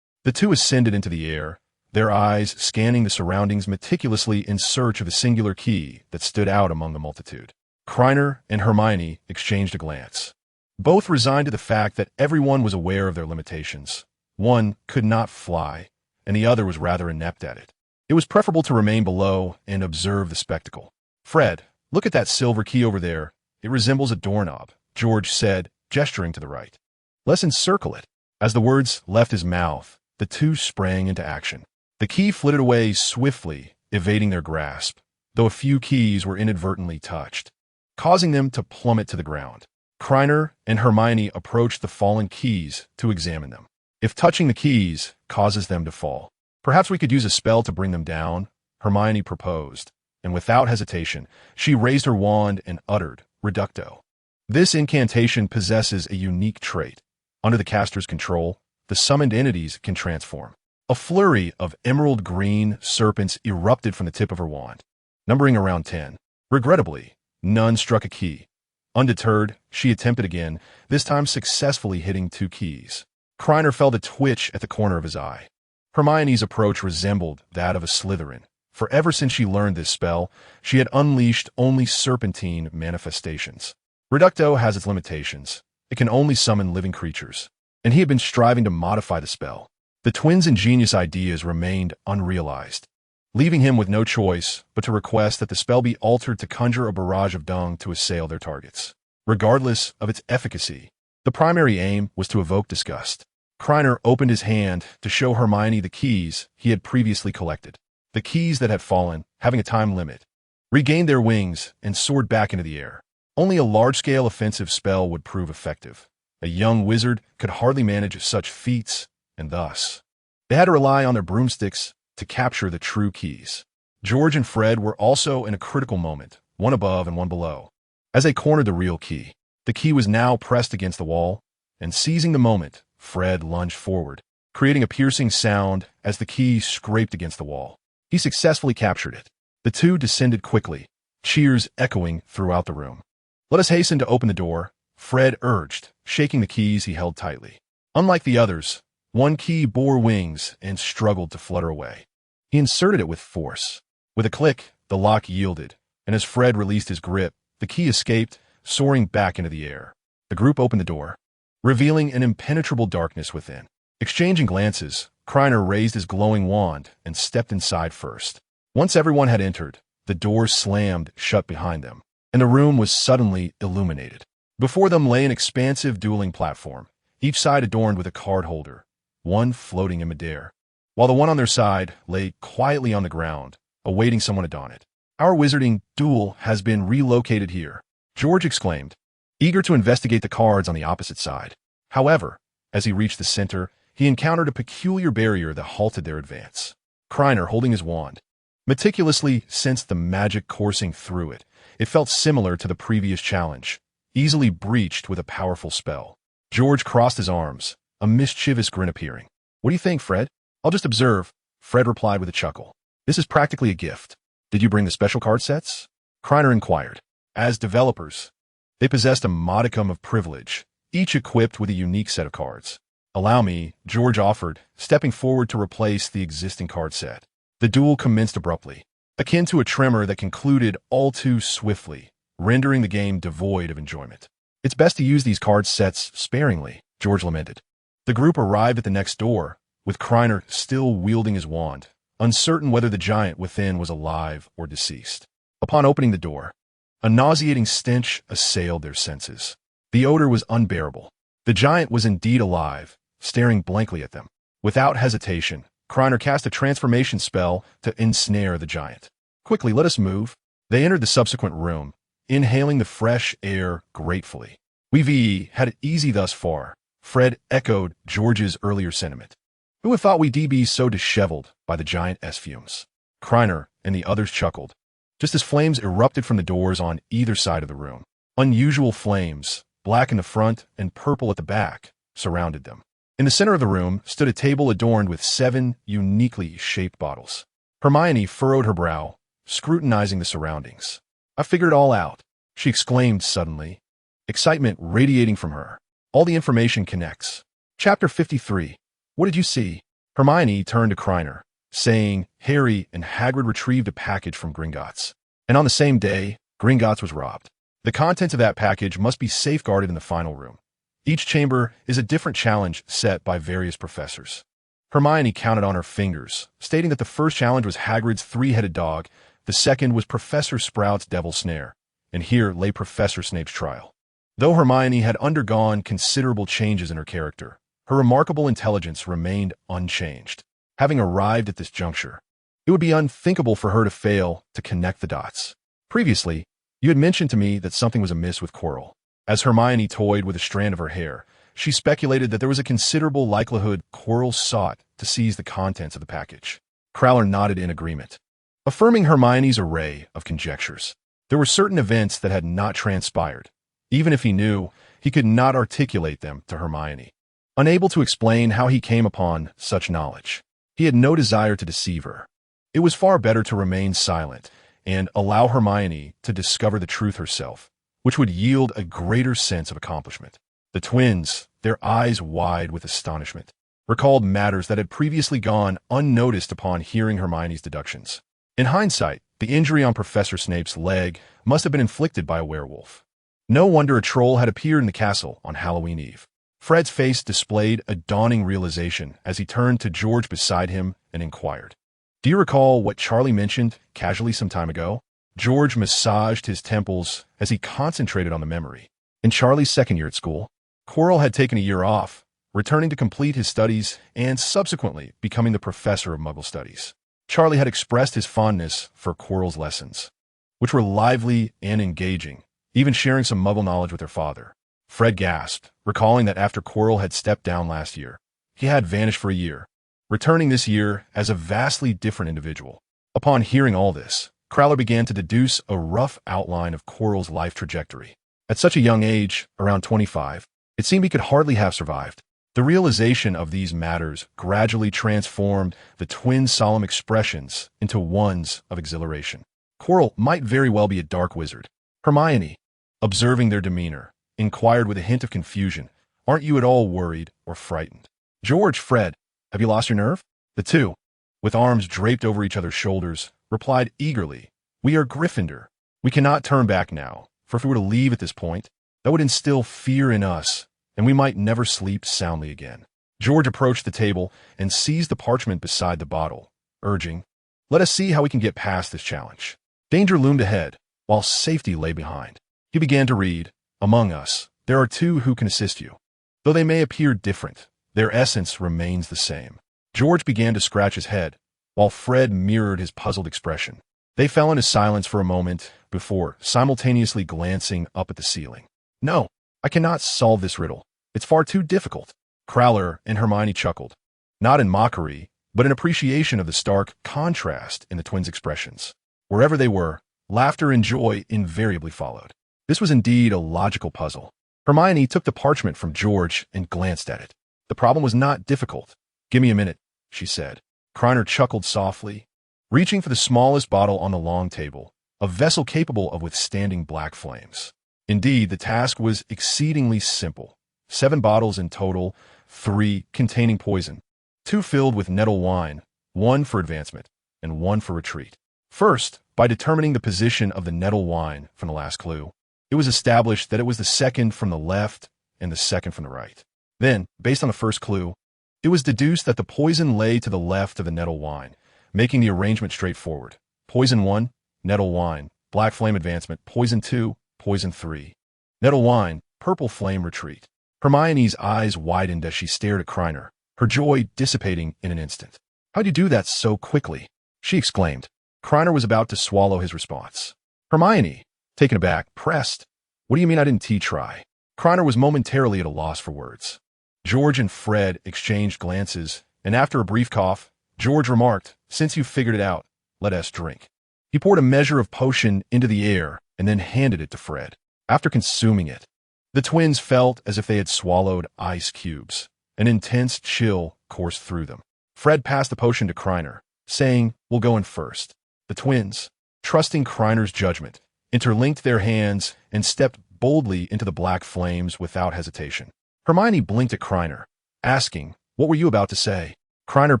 the two ascended into the air, their eyes scanning the surroundings meticulously in search of a singular key that stood out among the multitude. Krena and Hermione exchanged a glance. Both resigned to the fact that everyone was aware of their limitations. One could not fly, and the other was rather inept at it. It was preferable to remain below and observe the spectacle. Fred, look at that silver key over there. It resembles a doorknob, George said, gesturing to the right. Let's encircle it. As the words left his mouth, the two sprang into action. The key flitted away swiftly, evading their grasp, though a few keys were inadvertently touched, causing them to plummet to the ground. Krena and Hermione approached the fallen keys to examine them. If touching the keys causes them to fall, perhaps we could use a spell to bring them down, Hermione proposed, and without hesitation, she raised her wand and uttered, Reducto. This incantation possesses a unique trait. Under the caster's control, the summoned entities can transform. A flurry of emerald green serpents erupted from the tip of her wand, numbering around 10. Regrettably, none struck a key. Undeterred, she attempted again, this time successfully hitting 2 keys. Krena felt a twitch at the corner of his eye. Hermione's approach resembled that of a Slytherin, for ever since she learned this spell, she had unleashed only serpentine manifestations. Reducto has its limitations. It can only summon living creatures, and he had been striving to modify the spell. The twins' ingenious ideas remained unrealized, leaving him with no choice but to request that the spell be altered to conjure a barrage of dung to assail their targets. Regardless of its efficacy, the primary aim was to evoke disgust. Krena opened his hand to show Hermione the keys he had previously collected. The keys that had fallen, having a time limit, regained their wings and soared back into the air. Only a large-scale offensive spell would prove effective. A young wizard could hardly manage such feats, and thus, they had to rely on their broomsticks to capture the true keys. George and Fred were also in a critical moment, one above and one below. As they cornered the key was now pressed against the wall, and seizing the moment, Fred lunged forward, creating a piercing sound as the key scraped against the wall. He successfully captured it. The two descended quickly, cheers echoing throughout the room. Let us hasten to open the door, Fred urged, shaking the keys he held tightly. Unlike the others, one key bore wings and struggled to flutter away. He inserted it with force. With a click, the lock yielded, and as Fred released his grip, the key escaped, soaring back into the air. The group opened the door, revealing an impenetrable darkness within. Exchanging glances, Krena raised his glowing wand and stepped inside first. Once everyone had entered, the doors slammed shut behind them, and the room was suddenly illuminated. Before them lay an expansive dueling platform, each side adorned with a card holder, one floating in midair, while the one on their side lay quietly on the ground, awaiting someone to don it. "Our wizarding duel has been relocated here," George exclaimed, eager to investigate the cards on the opposite side. However, as he reached the center, he encountered a peculiar barrier that halted their advance. Krena, holding his wand, meticulously sensed the magic coursing through it. It felt similar to the previous challenge, easily breached with a powerful spell. George crossed his arms, a mischievous grin appearing. "What do you think, Fred?" "I'll just observe," Fred replied with a chuckle. "This is practically a gift." "Did you bring the special card sets?" Krena inquired. As developers, they possessed a modicum of privilege, each equipped with a unique set of cards. "Allow me," George offered, stepping forward to replace the existing card set. The duel commenced abruptly, akin to a tremor that concluded all too swiftly, rendering the game devoid of enjoyment. "It's best to use these card sets sparingly," George lamented. The group arrived at the next door, with Krena still wielding his wand, uncertain whether the giant within was alive or deceased. Upon opening the door, a nauseating stench assailed their senses. The odor was unbearable. The giant was indeed alive, staring blankly at them. Without hesitation, Krena cast a transformation spell to ensnare the giant. "Quickly, let us move." They entered the subsequent room, inhaling the fresh air gratefully. "We've had it easy thus far," Fred echoed George's earlier sentiment. "Who would thought we'd be so disheveled by the giant's fumes?" Krena and the others chuckled, just as flames erupted from the doors on either side of the room. Unusual flames, black in the front and purple at the back, surrounded them. In the center of the room stood a table adorned with 7 uniquely shaped bottles. Hermione furrowed her brow, scrutinizing the surroundings. "I figured it all out," she exclaimed suddenly, excitement radiating from her. "All the information connects." Chapter 53. "What did you see?" Hermione turned to Krena, saying Harry and Hagrid retrieved a package from Gringotts. And on the same day, Gringotts was robbed. The contents of that package must be safeguarded in the final room. Each chamber is a different challenge set by various professors. Hermione counted on her fingers, stating that the first challenge was Hagrid's 3-headed dog, the second was Professor Sprout's devil snare, and here lay Professor Snape's trial. Though Hermione had undergone considerable changes in her character, her remarkable intelligence remained unchanged. Having arrived at this juncture, it would be unthinkable for her to fail to connect the dots. "Previously, you had mentioned to me that something was amiss with Quirrell." As Hermione toyed with a strand of her hair, she speculated that there was a considerable likelihood Quirrell sought to seize the contents of the package. Crowler nodded in agreement, affirming Hermione's array of conjectures. There were certain events that had not transpired. Even if he knew, he could not articulate them to Hermione. Unable to explain how he came upon such knowledge, he had no desire to deceive her. It was far better to remain silent and allow Hermione to discover the truth herself, which would yield a greater sense of accomplishment. The twins, their eyes wide with astonishment, recalled matters that had previously gone unnoticed upon hearing Hermione's deductions. In hindsight, the injury on Professor Snape's leg must have been inflicted by a werewolf. No wonder a troll had appeared in the castle on Halloween Eve. Fred's face displayed a dawning realization as he turned to George beside him and inquired, "Do you recall what Charlie mentioned casually some time ago?" George massaged his temples as he concentrated on the memory. In Charlie's second year at school, Quirrell had taken a year off, returning to complete his studies and subsequently becoming the professor of Muggle studies. Charlie had expressed his fondness for Quirrell's lessons, which were lively and engaging, even sharing some Muggle knowledge with their father. Fred gasped, recalling that after Quirrell had stepped down last year, he had vanished for a year, returning this year as a vastly different individual. Upon hearing all this, Crowler began to deduce a rough outline of Quirrell's life trajectory. At such a young age, around 25, it seemed he could hardly have survived. The realization of these matters gradually transformed the twins' solemn expressions into ones of exhilaration. Quirrell might very well be a dark wizard. Hermione, observing their demeanor, inquired with a hint of confusion. "Aren't you at all worried or frightened?" "George, Fred, have you lost your nerve?" The two, with arms draped over each other's shoulders, replied eagerly, "We are Gryffindor. We cannot turn back now, for if we were to leave at this point, that would instill fear in us, and we might never sleep soundly again." George approached the table and seized the parchment beside the bottle, urging, "Let us see how we can get past this challenge." Danger loomed ahead, while safety lay behind. He began to read, "Among us, there are two who can assist you. Though they may appear different, their essence remains the same." George began to scratch his head, while Fred mirrored his puzzled expression. They fell into silence for a moment before simultaneously glancing up at the ceiling. "No, I cannot solve this riddle. It's far too difficult." Crowler and Hermione chuckled, not in mockery, but in appreciation of the stark contrast in the twins' expressions. Wherever they were, laughter and joy invariably followed. This was indeed a logical puzzle. Hermione took the parchment from George and glanced at it. The problem was not difficult. "Give me a minute," she said. Krena chuckled softly, reaching for the smallest bottle on the long table, a vessel capable of withstanding black flames. Indeed, the task was exceedingly simple. 7 bottles in total, 3 containing poison, 2 filled with nettle wine, 1 for advancement, and 1 for retreat. First, by determining the position of the nettle wine from the last clue, it was established that it was the second from the left and the second from the right. Then, based on the first clue, it was deduced that the poison lay to the left of the nettle wine, making the arrangement straightforward. Poison 1, nettle wine, black flame advancement. Poison 2, poison 3, nettle wine, purple flame retreat. Hermione's eyes widened as she stared at Krena, her joy dissipating in an instant. "How'd you do that so quickly?" she exclaimed. Krena was about to swallow his response. Hermione, taken aback, pressed, "What do you mean I didn't try?" Krena was momentarily at a loss for words. George and Fred exchanged glances, and after a brief cough, George remarked, "Since you've figured it out, let us drink." He poured a measure of potion into the air and then handed it to Fred. After consuming it, the twins felt as if they had swallowed ice cubes. An intense chill coursed through them. Fred passed the potion to Krena, saying, "We'll go in first." The twins, trusting Krener's judgment, interlinked their hands and stepped boldly into the black flames without hesitation. Hermione blinked at Krena, asking, "What were you about to say?" Krena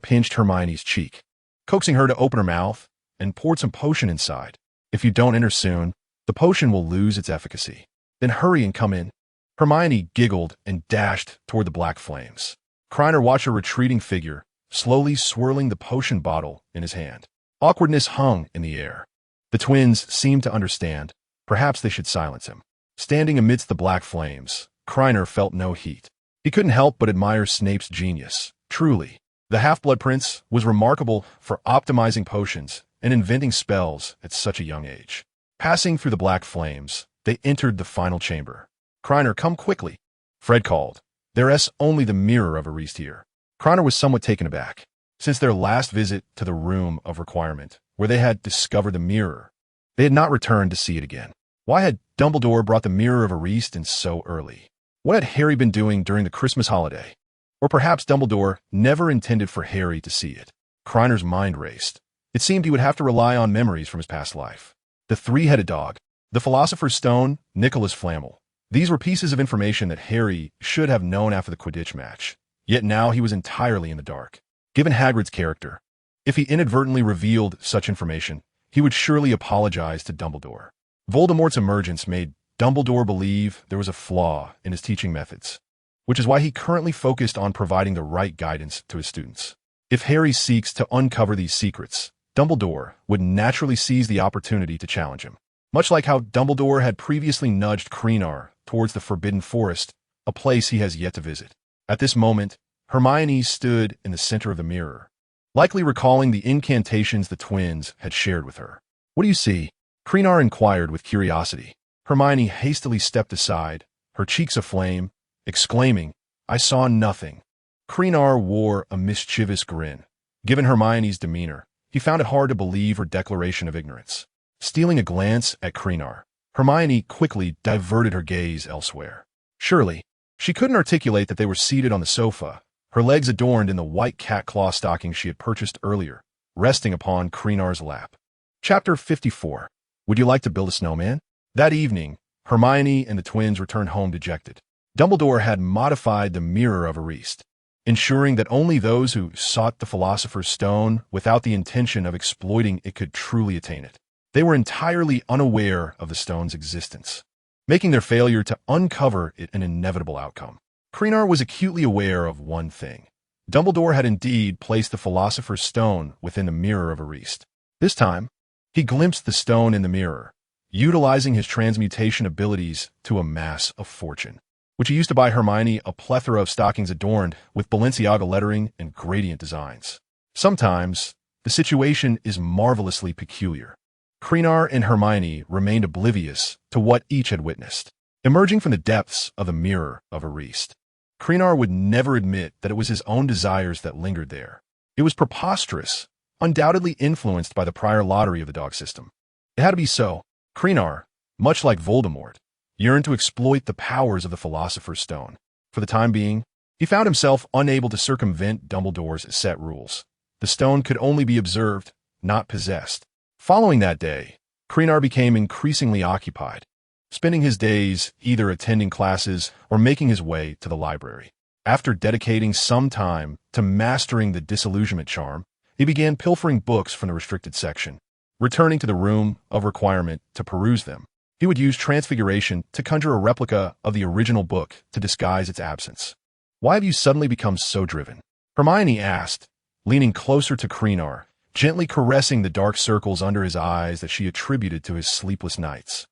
pinched Hermione's cheek, coaxing her to open her mouth, and poured some potion inside. "If you don't enter soon, the potion will lose its efficacy. Then hurry and come in." Hermione giggled and dashed toward the black flames. Krena watched a retreating figure, slowly swirling the potion bottle in his hand. Awkwardness hung in the air. The twins seemed to understand. Perhaps they should silence him. Standing amidst the black flames, Krena felt no heat. He couldn't help but admire Snape's genius. Truly, the Half-Blood Prince was remarkable for optimizing potions and inventing spells at such a young age. Passing through the black flames, they entered the final chamber. "Krena, come quickly," Fred called. "There's only the mirror of Ariste here." Krena was somewhat taken aback. Since their last visit to the room of requirement, where they had discovered the mirror, they had not returned to see it again. Why had Dumbledore brought the mirror of Ariste in so early? What had Harry been doing during the Christmas holiday? Or perhaps Dumbledore never intended for Harry to see it. Krener's mind raced. It seemed he would have to rely on memories from his past life. The 3-headed dog, the Philosopher's Stone, Nicholas Flamel. These were pieces of information that Harry should have known after the Quidditch match. Yet now he was entirely in the dark. Given Hagrid's character, if he inadvertently revealed such information, he would surely apologize to Dumbledore. Voldemort's emergence made Dumbledore believe there was a flaw in his teaching methods, which is why he currently focused on providing the right guidance to his students. If Harry seeks to uncover these secrets, Dumbledore would naturally seize the opportunity to challenge him. Much like how Dumbledore had previously nudged Krena towards the Forbidden Forest, a place he has yet to visit. At this moment, Hermione stood in the center of the mirror, likely recalling the incantations the twins had shared with her. "What do you see?" Krena inquired with curiosity. Hermione hastily stepped aside, her cheeks aflame, exclaiming, "I saw nothing." Krena wore a mischievous grin. Given Hermione's demeanor, he found it hard to believe her declaration of ignorance. Stealing a glance at Krena, Hermione quickly diverted her gaze elsewhere. Surely, she couldn't articulate that they were seated on the sofa, her legs adorned in the white cat claw stockings she had purchased earlier, resting upon Krena's lap. Chapter 54. Would you like to build a snowman? That evening, Hermione and the twins returned home dejected. Dumbledore had modified the Mirror of Ariste, ensuring that only those who sought the Philosopher's Stone without the intention of exploiting it could truly attain it. They were entirely unaware of the stone's existence, making their failure to uncover it an inevitable outcome. Krena was acutely aware of one thing. Dumbledore had indeed placed the Philosopher's Stone within the Mirror of Ariste. This time, he glimpsed the stone in the mirror, utilizing his transmutation abilities to amass a fortune, which he used to buy Hermione a plethora of stockings adorned with Balenciaga lettering and gradient designs. Sometimes, the situation is marvelously peculiar. Krena and Hermione remained oblivious to what each had witnessed. Emerging from the depths of the Mirror of Ariste, Krena would never admit that it was his own desires that lingered there. It was preposterous, undoubtedly influenced by the prior lottery of the dog system. It had to be so. Krena, much like Voldemort, yearned to exploit the powers of the Philosopher's Stone. For the time being, he found himself unable to circumvent Dumbledore's set rules. The stone could only be observed, not possessed. Following that day, Krena became increasingly occupied, spending his days either attending classes or making his way to the library. After dedicating some time to mastering the disillusionment charm, he began pilfering books from the restricted section, returning to the room of requirement to peruse them. He would use transfiguration to conjure a replica of the original book to disguise its absence. "Why have you suddenly become so driven?" Hermione asked, leaning closer to Krena, gently caressing the dark circles under his eyes that she attributed to his sleepless nights.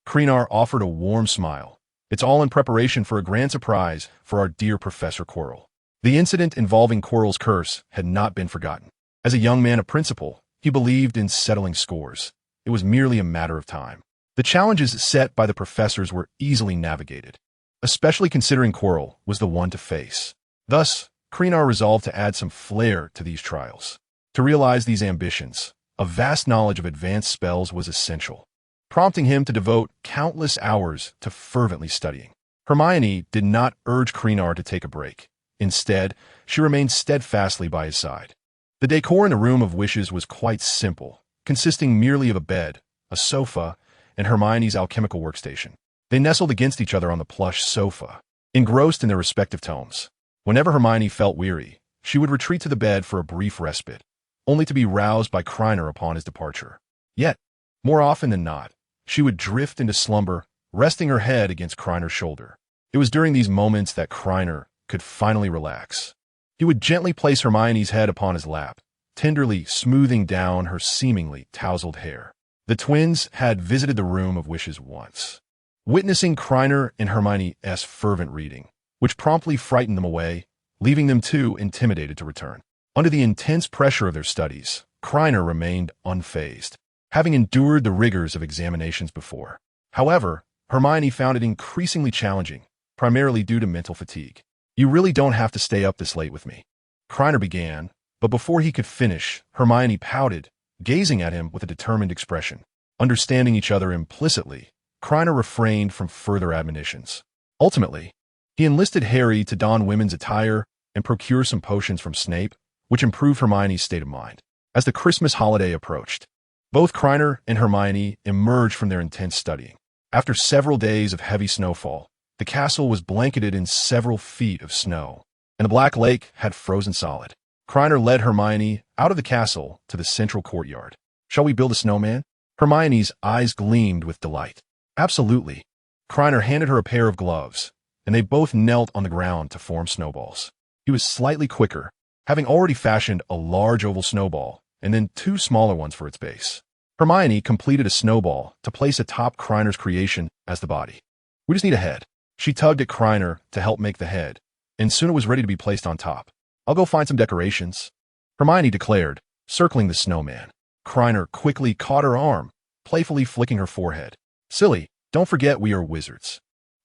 Krena offered a warm smile. "It's all in preparation for a grand surprise for our dear Professor Quirrell." The incident involving Quirrell's curse had not been forgotten. As a young man of principle, he believed in settling scores. It was merely a matter of time. The challenges set by the professors were easily navigated, especially considering Quirrell was the one to face. Thus, Krena resolved to add some flair to these trials. To realize these ambitions, a vast knowledge of advanced spells was essential, prompting him to devote countless hours to fervently studying. Hermione did not urge Krena to take a break. Instead, she remained steadfastly by his side. The decor in the Room of Wishes was quite simple, consisting merely of a bed, a sofa, and Hermione's alchemical workstation. They nestled against each other on the plush sofa, engrossed in their respective tomes. Whenever Hermione felt weary, she would retreat to the bed for a brief respite, only to be roused by Krena upon his departure. Yet, more often than not, she would drift into slumber, resting her head against Krener's shoulder. It was during these moments that Krena could finally relax. He would gently place Hermione's head upon his lap, tenderly smoothing down her seemingly tousled hair. The twins had visited the Room of Wishes once, witnessing Krena and Hermione's fervent reading, which promptly frightened them away, leaving them too intimidated to return. Under the intense pressure of their studies, Krena remained unfazed, having endured the rigors of examinations before. However, Hermione found it increasingly challenging, primarily due to mental fatigue. "You really don't have to stay up this late with me," Krena began, but before he could finish, Hermione pouted, gazing at him with a determined expression. Understanding each other implicitly, Krena refrained from further admonitions. Ultimately, he enlisted Harry to don women's attire and procure some potions from Snape, which improved Hermione's state of mind. As the Christmas holiday approached, both Krena and Hermione emerged from their intense studying. After several days of heavy snowfall, the castle was blanketed in several feet of snow, and the Black Lake had frozen solid. Krena led Hermione out of the castle to the central courtyard. "Shall we build a snowman?" Hermione's eyes gleamed with delight. "Absolutely." Krena handed her a pair of gloves, and they both knelt on the ground to form snowballs. He was slightly quicker, having already fashioned a large oval snowball and then two smaller ones for its base. Hermione completed a snowball to place atop Krener's creation as the body. "We just need a head." She tugged at Krena to help make the head, and soon it was ready to be placed on top. "I'll go find some decorations," Hermione declared, circling the snowman. Krena quickly caught her arm, playfully flicking her forehead. "Silly, don't forget we are wizards."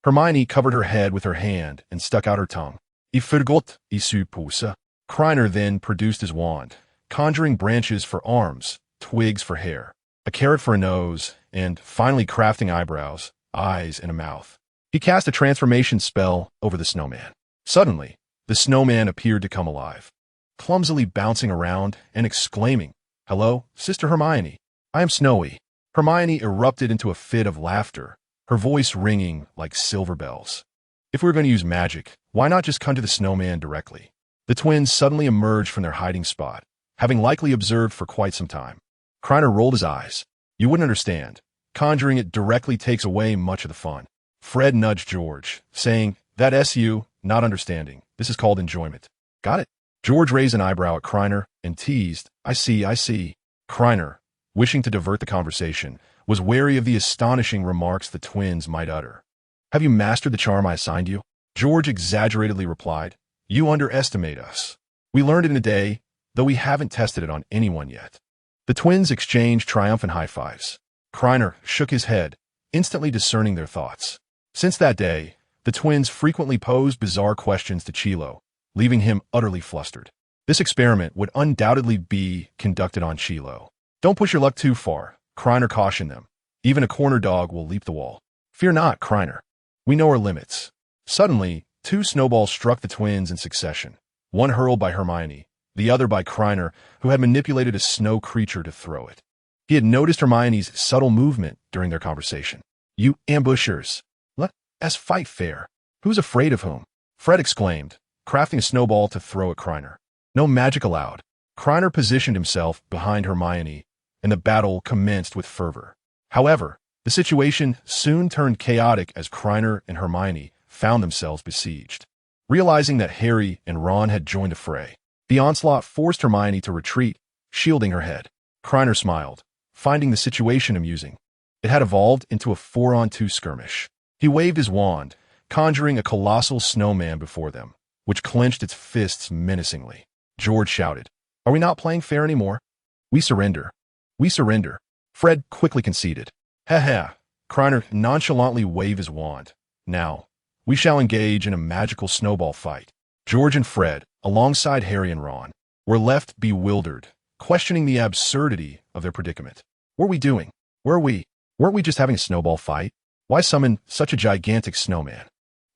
Hermione covered her head with her hand and stuck out her tongue. "I forgot, I suppose." Krena then produced his wand, conjuring branches for arms, twigs for hair, a carrot for a nose, and finally crafting eyebrows, eyes, and a mouth. He cast a transformation spell over the snowman. Suddenly, the snowman appeared to come alive, clumsily bouncing around and exclaiming, "Hello, Sister Hermione. I am Snowy." Hermione erupted into a fit of laughter, her voice ringing like silver bells. If we were going to use magic, why not just come to the snowman directly? The twins suddenly emerged from their hiding spot, having likely observed for quite some time. Krena rolled his eyes. You wouldn't understand. Conjuring it directly takes away much of the fun. Fred nudged George, saying, that SU, not understanding. This is called enjoyment. Got it? George raised an eyebrow at Krena and teased, I see. Krena, wishing to divert the conversation, was wary of the astonishing remarks the twins might utter. Have you mastered the charm I assigned you? George exaggeratedly replied, you underestimate us. We learned it in a day, though we haven't tested it on anyone yet. The twins exchanged triumphant high fives. Krena shook his head, instantly discerning their thoughts. Since that day, the twins frequently posed bizarre questions to Chilo, leaving him utterly flustered. This experiment would undoubtedly be conducted on Chilo. Don't push your luck too far, Krena cautioned them. Even a corner dog will leap the wall. Fear not, Krena. We know our limits. Suddenly, two snowballs struck the twins in succession, one hurled by Hermione, the other by Krena, who had manipulated a snow creature to throw it. He had noticed Hermione's subtle movement during their conversation. You ambushers. Let us fight fair. Who's afraid of whom? Fred exclaimed, crafting a snowball to throw at Krena. No magic allowed. Krena positioned himself behind Hermione, and the battle commenced with fervor. However, the situation soon turned chaotic as Krena and Hermione found themselves besieged. Realizing that Harry and Ron had joined the fray, the onslaught forced Hermione to retreat, shielding her head. Krena smiled, finding the situation amusing. It had evolved into a 4-on-2 skirmish. He waved his wand, conjuring a colossal snowman before them, which clenched its fists menacingly. George shouted, Are we not playing fair anymore? We surrender. We surrender. Fred quickly conceded. Ha. Krena nonchalantly waved his wand. Now, we shall engage in a magical snowball fight. George and Fred, alongside Harry and Ron, were left bewildered, questioning the absurdity of their predicament. What were we doing? Where are we? Weren't we just having a snowball fight? Why summon such a gigantic snowman?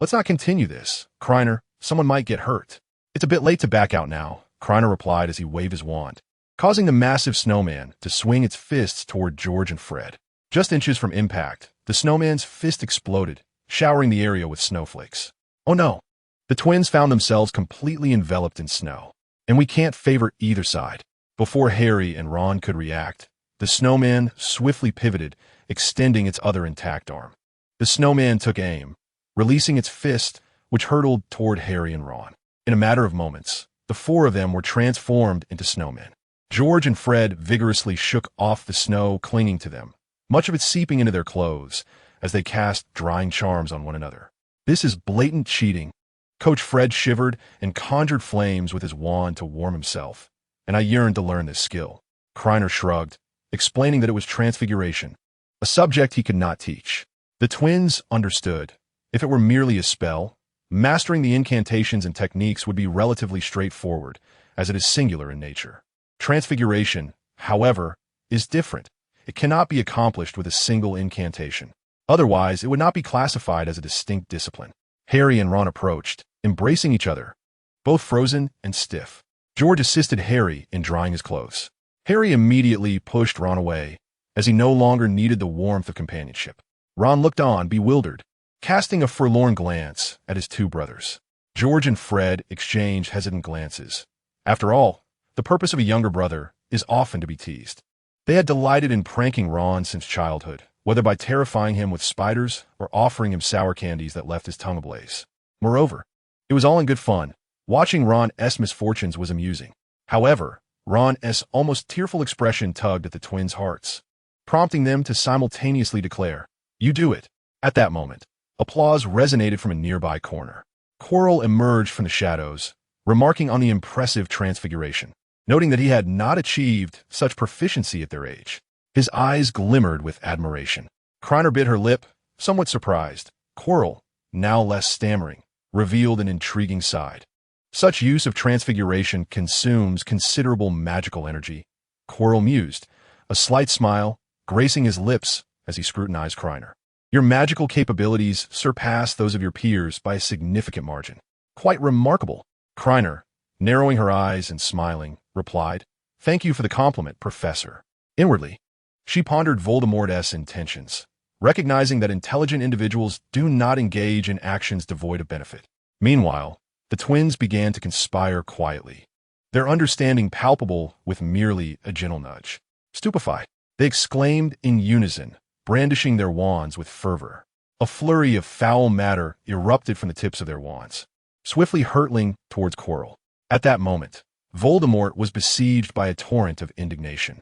Let's not continue this. Krena, someone might get hurt. It's a bit late to back out now, Krena replied as he waved his wand, causing the massive snowman to swing its fists toward George and Fred. Just inches from impact, the snowman's fist exploded, showering the area with snowflakes. Oh no! The twins found themselves completely enveloped in snow, and we can't favor either side. Before Harry and Ron could react, the snowman swiftly pivoted, extending its other intact arm. The snowman took aim, releasing its fist, which hurtled toward Harry and Ron. In a matter of moments, the four of them were transformed into snowmen. George and Fred vigorously shook off the snow clinging to them, much of it seeping into their clothes as they cast drying charms on one another. This is blatant cheating. Coach Fred shivered and conjured flames with his wand to warm himself, and I yearned to learn this skill. Krena shrugged, explaining that it was transfiguration, a subject he could not teach. The twins understood. If it were merely a spell, mastering the incantations and techniques would be relatively straightforward, as it is singular in nature. Transfiguration, however, is different. It cannot be accomplished with a single incantation. Otherwise, it would not be classified as a distinct discipline. Harry and Ron approached, embracing each other, both frozen and stiff. George assisted Harry in drying his clothes. Harry immediately pushed Ron away, as he no longer needed the warmth of companionship. Ron looked on, bewildered, casting a forlorn glance at his two brothers. George and Fred exchanged hesitant glances. After all, the purpose of a younger brother is often to be teased. They had delighted in pranking Ron since childhood, whether by terrifying him with spiders or offering him sour candies that left his tongue ablaze. Moreover, it was all in good fun. Watching Ron's misfortunes was amusing. However, Ron's almost tearful expression tugged at the twins' hearts, prompting them to simultaneously declare, You do it. At that moment, applause resonated from a nearby corner. Quirrell emerged from the shadows, remarking on the impressive transfiguration, noting that he had not achieved such proficiency at their age. His eyes glimmered with admiration. Krena bit her lip, somewhat surprised. Quirrell, now less stammering, revealed an intriguing side. Such use of transfiguration consumes considerable magical energy, Quirrell mused, a slight smile gracing his lips as he scrutinized Krena. Your magical capabilities surpass those of your peers by a significant margin. Quite remarkable. Krena, narrowing her eyes and smiling, replied, Thank you for the compliment, Professor. Inwardly, she pondered Voldemort's intentions. recognizing that intelligent individuals do not engage in actions devoid of benefit. Meanwhile, the twins began to conspire quietly, their understanding palpable with merely a gentle nudge. Stupefied, they exclaimed in unison, brandishing their wands with fervor. A flurry of foul matter erupted from the tips of their wands, swiftly hurtling towards Quirrell. At that moment, Voldemort was besieged by a torrent of indignation.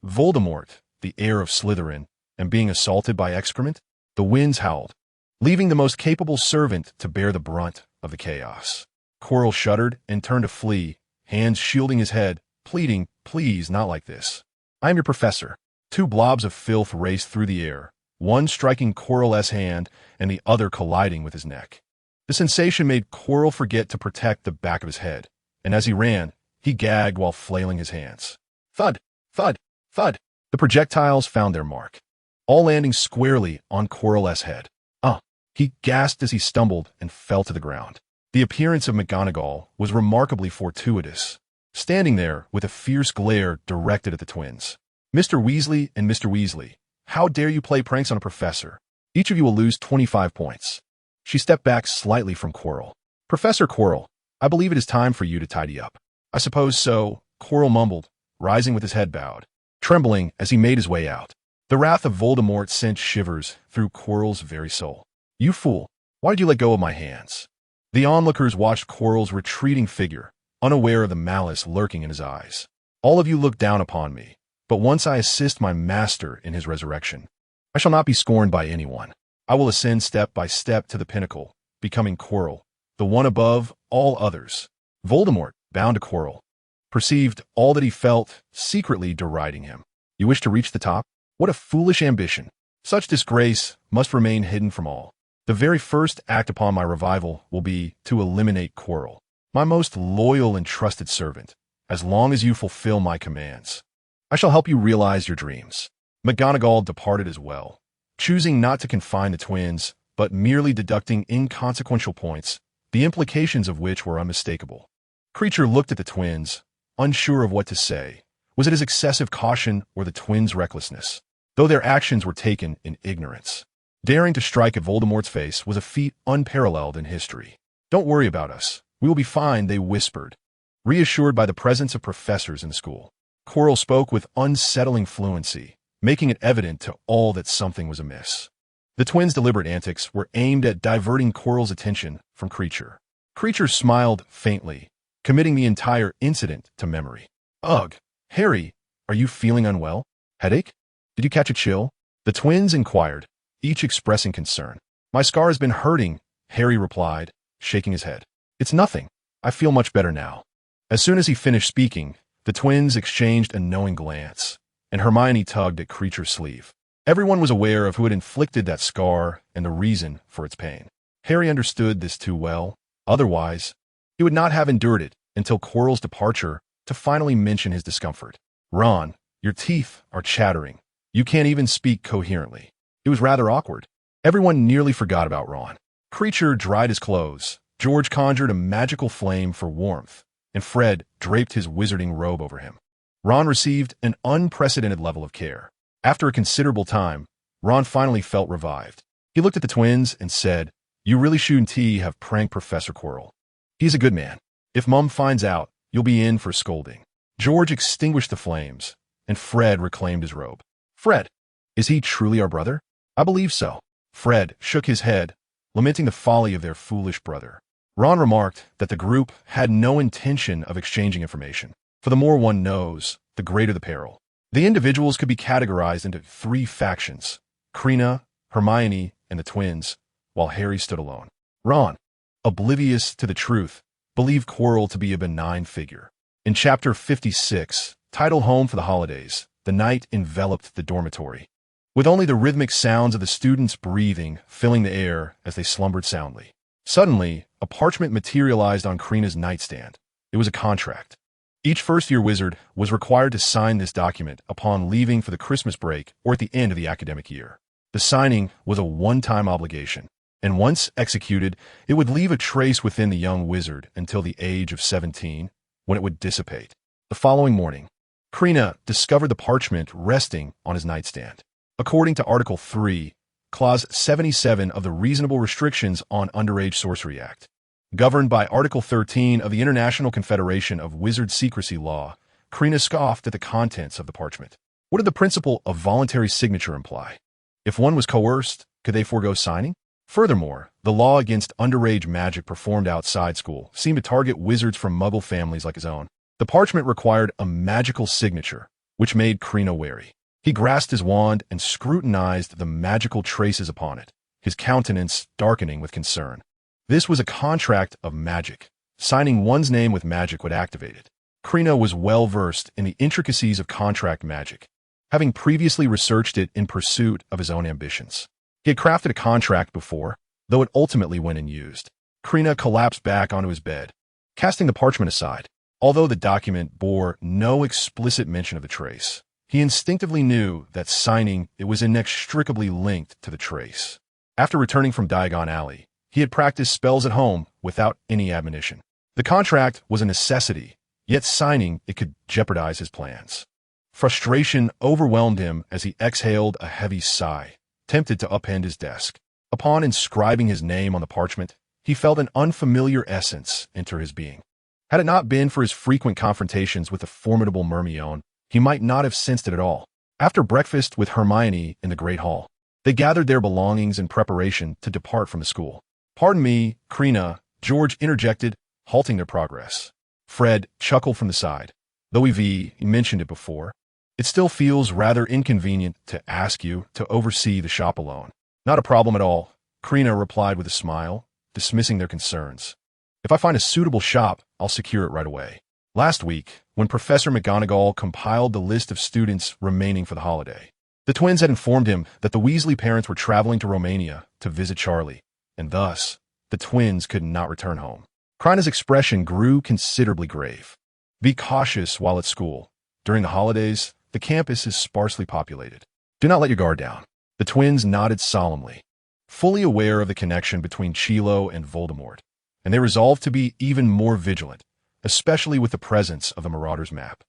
Voldemort, the heir of Slytherin, and being assaulted by excrement? The winds howled, leaving the most capable servant to bear the brunt of the chaos. Quirrell shuddered and turned to flee, hands shielding his head, pleading, "Please, not like this. I am your professor." Two blobs of filth raced through the air, one striking Quirrell's hand and the other colliding with his neck. The sensation made Quirrell forget to protect the back of his head, and as he ran, he gagged while flailing his hands. Thud, thud, thud. The projectiles found their mark, all landing squarely on Quirrell's head. He gasped as he stumbled and fell to the ground. The appearance of McGonagall was remarkably fortuitous, standing there with a fierce glare directed at the twins. "Mr. Weasley and Mr. Weasley, how dare you play pranks on a professor? Each of you will lose 25 points. She stepped back slightly from Quirrell. "Professor Quirrell, I believe it is time for you to tidy up." "I suppose so," Quirrell mumbled, rising with his head bowed, trembling as he made his way out. The wrath of Voldemort sent shivers through Quirrell's very soul. "You fool, why did you let go of my hands?" The onlookers watched Quirrell's retreating figure, unaware of the malice lurking in his eyes. "All of you look down upon me, but once I assist my master in his resurrection, I shall not be scorned by anyone. I will ascend step by step to the pinnacle, becoming Quirrell, the one above all others." Voldemort, bound to Quirrell, perceived all that he felt, secretly deriding him. "You wish to reach the top? What a foolish ambition! Such disgrace must remain hidden from all. The very first act upon my revival will be to eliminate Quirrell, my most loyal and trusted servant, as long as you fulfill my commands. I shall help you realize your dreams." McGonagall departed as well, choosing not to confine the twins, but merely deducting inconsequential points, the implications of which were unmistakable. Kreacher looked at the twins, unsure of what to say. Was it his excessive caution or the twins' recklessness? Though their actions were taken in ignorance, daring to strike at Voldemort's face was a feat unparalleled in history. "Don't worry about us. We will be fine," they whispered, reassured by the presence of professors in the school. Quirrell spoke with unsettling fluency, making it evident to all that something was amiss. The twins' deliberate antics were aimed at diverting Quirrell's attention from Kreacher. Kreacher smiled faintly, committing the entire incident to memory. "Ugh, Harry, are you feeling unwell? Headache? Did you catch a chill?" the twins inquired, each expressing concern. "My scar has been hurting," Harry replied, shaking his head. "It's nothing. I feel much better now." As soon as he finished speaking, the twins exchanged a knowing glance, and Hermione tugged at Kreacher's sleeve. Everyone was aware of who had inflicted that scar and the reason for its pain. Harry understood this too well. Otherwise, he would not have endured it until Quirrell's departure to finally mention his discomfort. "Ron, your teeth are chattering. You can't even speak coherently." It was rather awkward. Everyone nearly forgot about Ron. Kreacher dried his clothes, George conjured a magical flame for warmth, and Fred draped his wizarding robe over him. Ron received an unprecedented level of care. After a considerable time, Ron finally felt revived. He looked at the twins and said, "You really shouldn't have pranked Professor Quirrell. He's a good man. If Mum finds out, you'll be in for scolding." George extinguished the flames, and Fred reclaimed his robe. "Fred, is he truly our brother?" "I believe so." Fred shook his head, lamenting the folly of their foolish brother. Ron remarked that the group had no intention of exchanging information, for the more one knows, the greater the peril. The individuals could be categorized into 3 factions: Krena, Hermione, and the twins, while Harry stood alone. Ron, oblivious to the truth, believed Quirrell to be a benign figure. In Chapter 56, titled Home for the Holidays, the night enveloped the dormitory, with only the rhythmic sounds of the students' breathing filling the air as they slumbered soundly. Suddenly, a parchment materialized on Krena's nightstand. It was a contract. Each first-year wizard was required to sign this document upon leaving for the Christmas break or at the end of the academic year. The signing was a one-time obligation, and once executed, it would leave a trace within the young wizard until the age of 17, when it would dissipate. The following morning, Krena discovered the parchment resting on his nightstand. according to Article 3, Clause 77 of the Reasonable Restrictions on Underage Sorcery Act. Governed by Article 13 of the International Confederation of Wizard Secrecy Law, Krena scoffed at the contents of the parchment. What did the principle of voluntary signature imply? If one was coerced, could they forego signing? Furthermore, the law against underage magic performed outside school seemed to target wizards from Muggle families like his own. The parchment required a magical signature, which made Krena wary. He grasped his wand and scrutinized the magical traces upon it, his countenance darkening with concern. This was a contract of magic. Signing one's name with magic would activate it. Krena was well versed in the intricacies of contract magic, having previously researched it in pursuit of his own ambitions. He had crafted a contract before, though it ultimately went unused. Krena collapsed back onto his bed, casting the parchment aside. Although the document bore no explicit mention of the trace, he instinctively knew that signing it was inextricably linked to the trace. After returning from Diagon Alley, he had practiced spells at home without any admonition. The contract was a necessity, yet signing it could jeopardize his plans. Frustration overwhelmed him as he exhaled a heavy sigh, tempted to upend his desk. Upon inscribing his name on the parchment, he felt an unfamiliar essence enter his being. Had it not been for his frequent confrontations with the formidable Hermione, he might not have sensed it at all. After breakfast with Hermione in the Great Hall, they gathered their belongings in preparation to depart from the school. "Pardon me, Krena," George interjected, halting their progress. Fred chuckled from the side. "Though he mentioned it before, it still feels rather inconvenient to ask you to oversee the shop alone." "Not a problem at all," Krena replied with a smile, dismissing their concerns. "If I find a suitable shop, I'll secure it right away." Last week, when Professor McGonagall compiled the list of students remaining for the holiday, the twins had informed him that the Weasley parents were traveling to Romania to visit Charlie, and thus, the twins could not return home. Krena's expression grew considerably grave. "Be cautious while at school. During the holidays, the campus is sparsely populated. Do not let your guard down." The twins nodded solemnly, fully aware of the connection between Chilo and Voldemort, and they resolved to be even more vigilant, especially with the presence of the Marauder's map.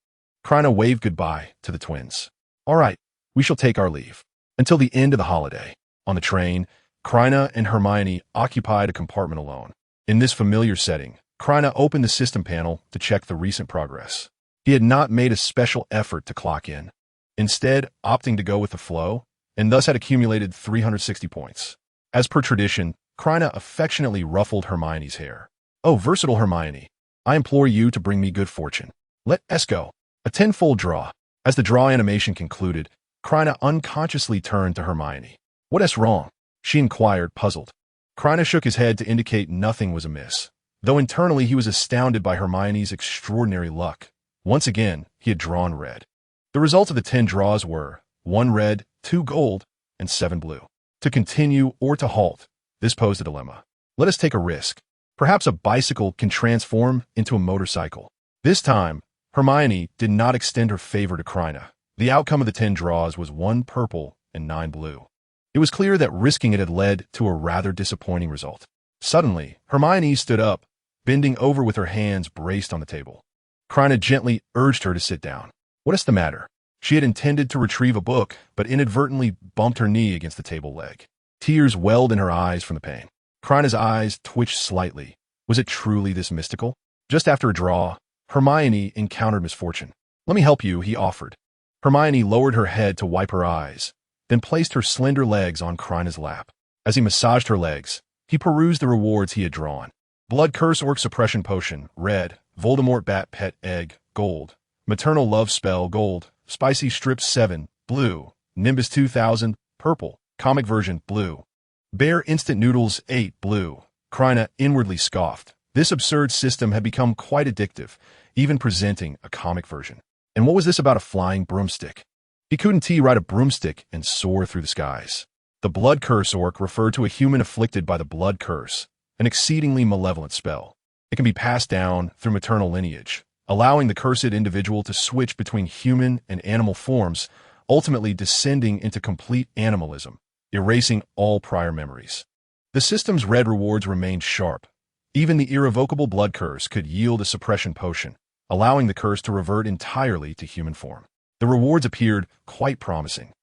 Krena waved goodbye to the twins. "All right, we shall take our leave. Until the end of the holiday." On the train, Krena and Hermione occupied a compartment alone. In this familiar setting, Krena opened the system panel to check the recent progress. He had not made a special effort to clock in, instead opting to go with the flow, and thus had accumulated 360 points. As per tradition, Krena affectionately ruffled Hermione's hair. "Oh, versatile Hermione, I implore you to bring me good fortune. Let us go." A tenfold draw. As the draw animation concluded, Krena unconsciously turned to Hermione. "What's wrong?" she inquired, puzzled. Krena shook his head to indicate nothing was amiss, though internally he was astounded by Hermione's extraordinary luck. Once again, he had drawn red. The results of the 10 draws were 1 red, 2 gold, and 7 blue. To continue or to halt, this posed a dilemma. Let us take a risk. Perhaps a bicycle can transform into a motorcycle. This time, Hermione did not extend her favor to Krena. The outcome of the 10 draws was 1 purple and 9 blue. It was clear that risking it had led to a rather disappointing result. Suddenly, Hermione stood up, bending over with her hands braced on the table. Krena gently urged her to sit down. "What's the matter?" She had intended to retrieve a book, but inadvertently bumped her knee against the table leg. Tears welled in her eyes from the pain. Krena's eyes twitched slightly. Was it truly this mystical? Just after a draw, Hermione encountered misfortune. "Let me help you," he offered. Hermione lowered her head to wipe her eyes, then placed her slender legs on Krena's lap. As he massaged her legs, he perused the rewards he had drawn. Blood Curse Orc Suppression Potion, red. Voldemort Bat Pet Egg, gold. Maternal Love Spell, gold. Spicy Strips 7, blue. Nimbus 2000, purple. Comic version, blue. Bear Instant Noodles 8, blue. Krena inwardly scoffed. This absurd system had become quite addictive, even presenting a comic version. And what was this about a flying broomstick? He couldn't ride a broomstick and soar through the skies. The Blood Curse Orc referred to a human afflicted by the Blood Curse, an exceedingly malevolent spell. It can be passed down through maternal lineage, allowing the cursed individual to switch between human and animal forms, ultimately descending into complete animalism, erasing all prior memories. The system's red rewards remained sharp. Even the irrevocable blood curse could yield a suppression potion, allowing the curse to revert entirely to human form. The rewards appeared quite promising.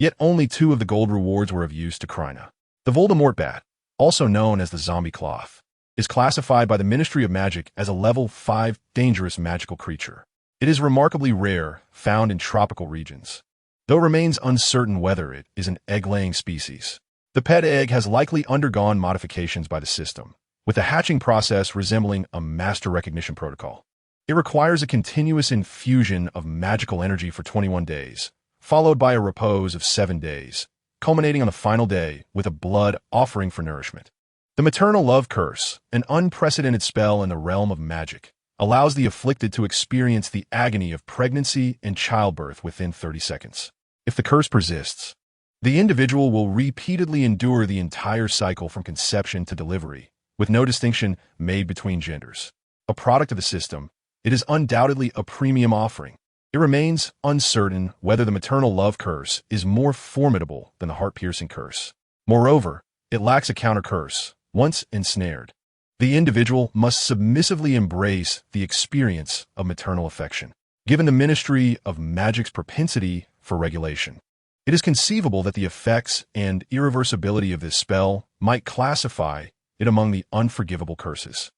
Yet only 2 of the gold rewards were of use to Krena. The Voldemort bat, also known as the zombie cloth, is classified by the Ministry of Magic as a level 5 dangerous magical creature. It is remarkably rare, found in tropical regions, though it remains uncertain whether it is an egg-laying species. The pet egg has likely undergone modifications by the system, with the hatching process resembling a master recognition protocol. It requires a continuous infusion of magical energy for 21 days, followed by a repose of 7 days, culminating on the final day with a blood offering for nourishment. The maternal love curse, an unprecedented spell in the realm of magic, allows the afflicted to experience the agony of pregnancy and childbirth within 30 seconds. If the curse persists, the individual will repeatedly endure the entire cycle from conception to delivery, with no distinction made between genders. A product of the system, it is undoubtedly a premium offering. It remains uncertain whether the maternal love curse is more formidable than the heart-piercing curse. Moreover, it lacks a counter-curse. Once ensnared, the individual must submissively embrace the experience of maternal affection. Given the Ministry of Magic's propensity for regulation, it is conceivable that the effects and irreversibility of this spell might classify it among the unforgivable curses.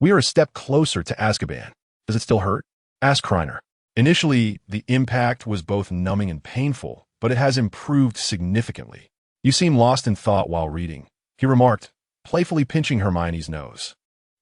We are a step closer to Azkaban. Does it still hurt? Asked Krena. Initially, the impact was both numbing and painful, but it has improved significantly. You seem lost in thought while reading, he remarked, playfully pinching Hermione's nose.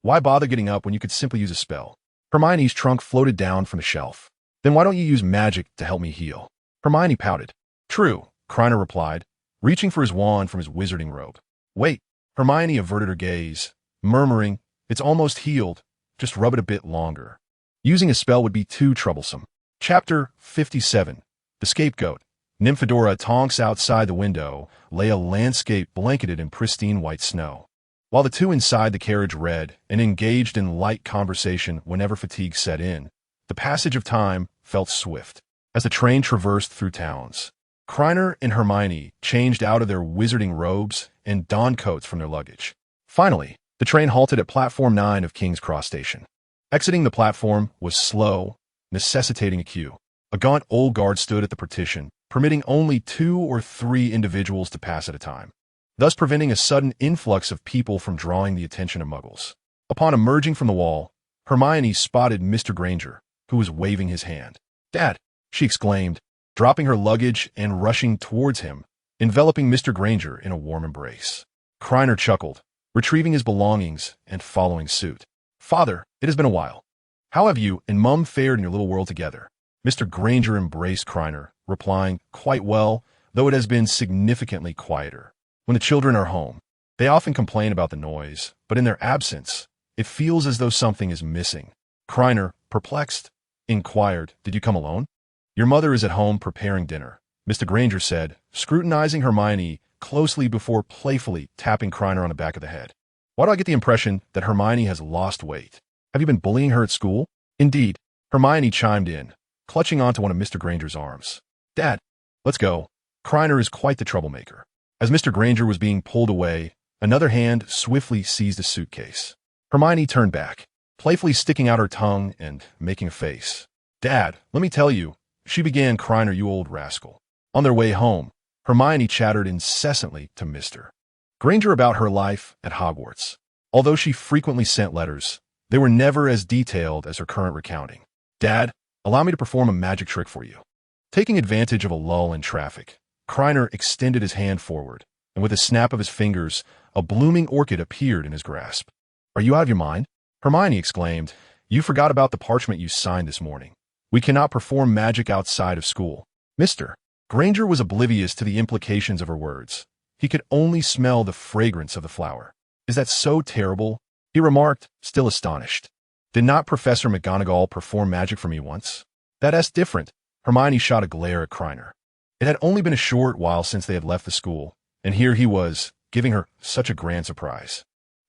Why bother getting up when you could simply use a spell? Hermione's trunk floated down from the shelf. Then why don't you use magic to help me heal? Hermione pouted. True, Krena replied, reaching for his wand from his wizarding robe. Wait, Hermione averted her gaze, murmuring, it's almost healed, just rub it a bit longer. Using a spell would be too troublesome. Chapter 57. The Scapegoat. Nymphadora Tonks outside the window lay a landscape blanketed in pristine white snow. While the two inside the carriage read and engaged in light conversation whenever fatigue set in, the passage of time felt swift. As the train traversed through towns, Krena and Hermione changed out of their wizarding robes and donned coats from their luggage. Finally, the train halted at Platform 9 of King's Cross Station. Exiting the platform was slow, necessitating a queue. A gaunt old guard stood at the partition, permitting only 2 or 3 individuals to pass at a time, thus preventing a sudden influx of people from drawing the attention of muggles. Upon emerging from the wall, Hermione spotted Mr. Granger, who was waving his hand. Dad, she exclaimed, dropping her luggage and rushing towards him, enveloping Mr. Granger in a warm embrace. Krena chuckled, retrieving his belongings and following suit. Father, it has been a while. How have you and Mum fared in your little world together? Mr. Granger embraced Krena, replying, quite well, though it has been significantly quieter. When the children are home, they often complain about the noise, but in their absence, it feels as though something is missing. Krena, perplexed, inquired, did you come alone? Your mother is at home preparing dinner, Mr. Granger said, scrutinizing Hermione closely before playfully tapping Krena on the back of the head. Why do I get the impression that Hermione has lost weight? Have you been bullying her at school? Indeed, Hermione chimed in, clutching onto one of Mr. Granger's arms. Dad, let's go. Krena is quite the troublemaker. As Mr. Granger was being pulled away, another hand swiftly seized a suitcase. Hermione turned back, playfully sticking out her tongue and making a face. Dad, let me tell you, she began, Krena, you old rascal. On their way home, Hermione chattered incessantly to Mr. Granger about her life at Hogwarts. Although she frequently sent letters, they were never as detailed as her current recounting. Dad, allow me to perform a magic trick for you. Taking advantage of a lull in traffic, Krena extended his hand forward, and with a snap of his fingers, a blooming orchid appeared in his grasp. Are you out of your mind? Hermione exclaimed, you forgot about the parchment you signed this morning. We cannot perform magic outside of school. Mr. Granger was oblivious to the implications of her words. He could only smell the fragrance of the flower. Is that so terrible? He remarked, still astonished. Did not Professor McGonagall perform magic for me once? That's different. Hermione shot a glare at Krena. It had only been a short while since they had left the school, and here he was, giving her such a grand surprise.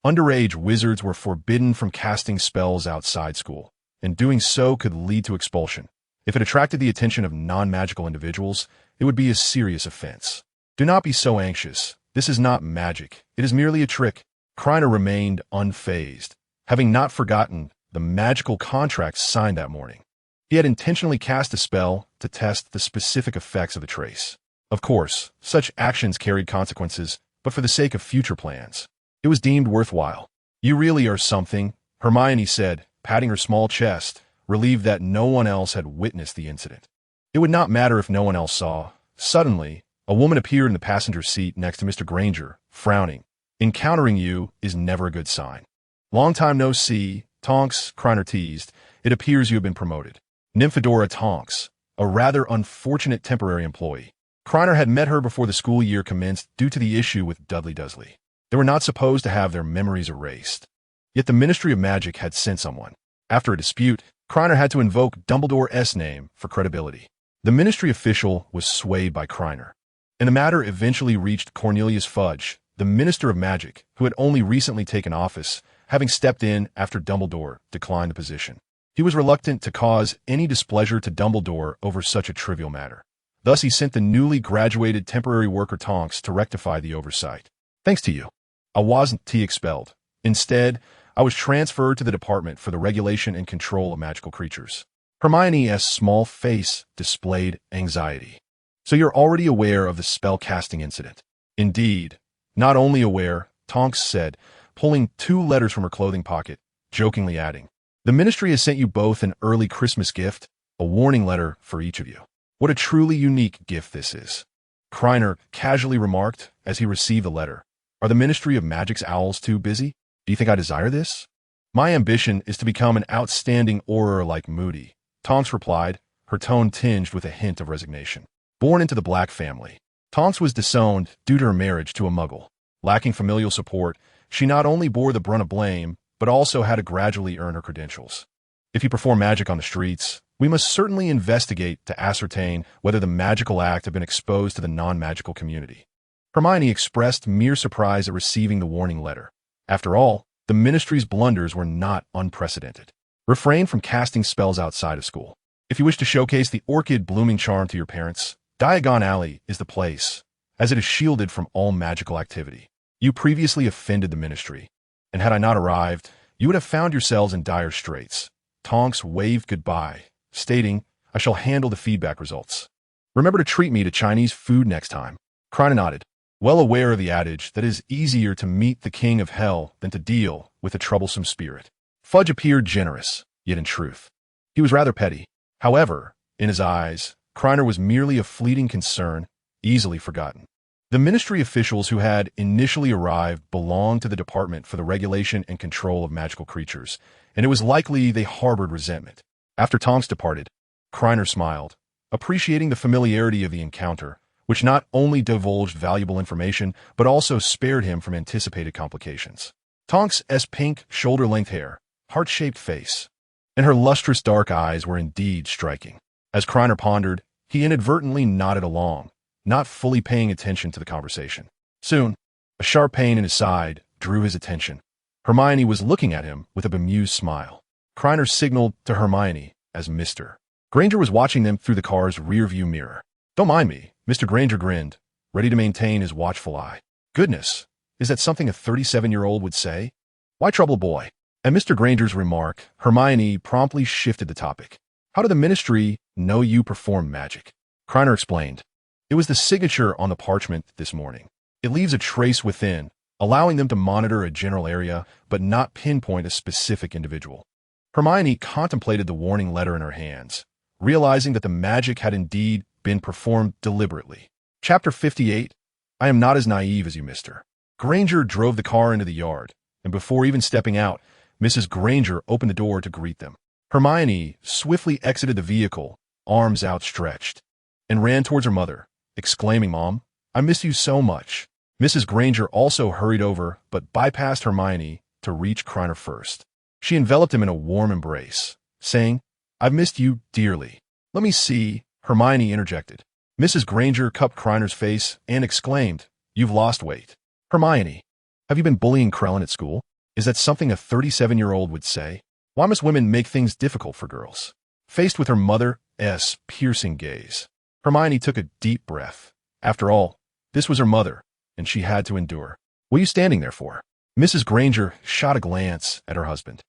Underage wizards were forbidden from casting spells outside school, and doing so could lead to expulsion. If it attracted the attention of non-magical individuals, it would be a serious offense. Do not be so anxious. This is not magic. It is merely a trick. Krena remained unfazed, having not forgotten the magical contracts signed that morning. He had intentionally cast a spell to test the specific effects of the trace. Of course, such actions carried consequences, but for the sake of future plans, it was deemed worthwhile. You really are something, Hermione said, patting her small chest, relieved that no one else had witnessed the incident. It would not matter if no one else saw. Suddenly, a woman appeared in the passenger seat next to Mr. Granger, frowning. Encountering you is never a good sign. Long time no see, Tonks, Krena teased. It appears you have been promoted. Nymphadora Tonks, a rather unfortunate temporary employee. Krena had met her before the school year commenced due to the issue with Dudley Dursley. They were not supposed to have their memories erased. Yet the Ministry of Magic had sent someone. After a dispute, Krena had to invoke Dumbledore's name for credibility. The ministry official was swayed by Krena, and the matter eventually reached Cornelius Fudge, the Minister of Magic, who had only recently taken office, having stepped in after Dumbledore declined the position. He was reluctant to cause any displeasure to Dumbledore over such a trivial matter. Thus he sent the newly graduated temporary worker Tonks to rectify the oversight. Thanks to you, I wasn't expelled. Instead, I was transferred to the Department for the Regulation and Control of Magical Creatures. Hermione's small face displayed anxiety. So you're already aware of the spell-casting incident. Indeed. Not only aware, Tonks said, pulling 2 letters from her clothing pocket, jokingly adding, the Ministry has sent you both an early Christmas gift, a warning letter for each of you. What a truly unique gift this is. Krena casually remarked as he received the letter. Are the Ministry of Magic's owls too busy? Do you think I desire this? My ambition is to become an outstanding Auror like Moody, Tonks replied, her tone tinged with a hint of resignation. Born into the Black family, Tonks was disowned due to her marriage to a Muggle. Lacking familial support, she not only bore the brunt of blame, but also had to gradually earn her credentials. If you perform magic on the streets, we must certainly investigate to ascertain whether the magical act had been exposed to the non-magical community. Hermione expressed mere surprise at receiving the warning letter. After all, the Ministry's blunders were not unprecedented. Refrain from casting spells outside of school. If you wish to showcase the orchid blooming charm to your parents, Diagon Alley is the place, as it is shielded from all magical activity. You previously offended the Ministry, and had I not arrived, you would have found yourselves in dire straits. Tonks waved goodbye, stating, I shall handle the feedback results. Remember to treat me to Chinese food next time. Krena nodded, well aware of the adage that it is easier to meet the king of hell than to deal with a troublesome spirit. Fudge appeared generous, yet in truth, he was rather petty. However, in his eyes, Krena was merely a fleeting concern, easily forgotten. The Ministry officials who had initially arrived belonged to the Department for the Regulation and Control of Magical Creatures, and it was likely they harbored resentment. After Tonks departed, Krena smiled, appreciating the familiarity of the encounter, which not only divulged valuable information, but also spared him from anticipated complications. Tonks' pink, shoulder-length hair, heart-shaped face, and her lustrous dark eyes were indeed striking. As Krena pondered, he inadvertently nodded along, not fully paying attention to the conversation. Soon, a sharp pain in his side drew his attention. Hermione was looking at him with a bemused smile. Krena signaled to Hermione as Mr. Granger was watching them through the car's rearview mirror. Don't mind me, Mr. Granger grinned, ready to maintain his watchful eye. Goodness, is that something a 37-year-old would say? Why trouble a boy? At Mr. Granger's remark, Hermione promptly shifted the topic. How did the Ministry know you perform magic? Krena explained. It was the signature on the parchment this morning. It leaves a trace within, allowing them to monitor a general area but not pinpoint a specific individual. Hermione contemplated the warning letter in her hands, realizing that the magic had indeed been performed deliberately. Chapter 58. I am not as naive as you, Mr. Granger drove the car into the yard, and before even stepping out, Mrs. Granger opened the door to greet them. Hermione swiftly exited the vehicle, arms outstretched, and ran towards her mother, exclaiming, Mom, I miss you so much. Mrs. Granger also hurried over but bypassed Hermione to reach Krena first. She enveloped him in a warm embrace, saying, I've missed you dearly. Let me see, Hermione interjected. Mrs. Granger cupped Krener's face and exclaimed, You've lost weight. Hermione, have you been bullying Krellen at school? Is that something a 37-year-old would say? Why must women make things difficult for girls? Faced with her mother's piercing gaze, Hermione took a deep breath. After all, this was her mother, and she had to endure. What are you standing there for? Mrs. Granger shot a glance at her husband.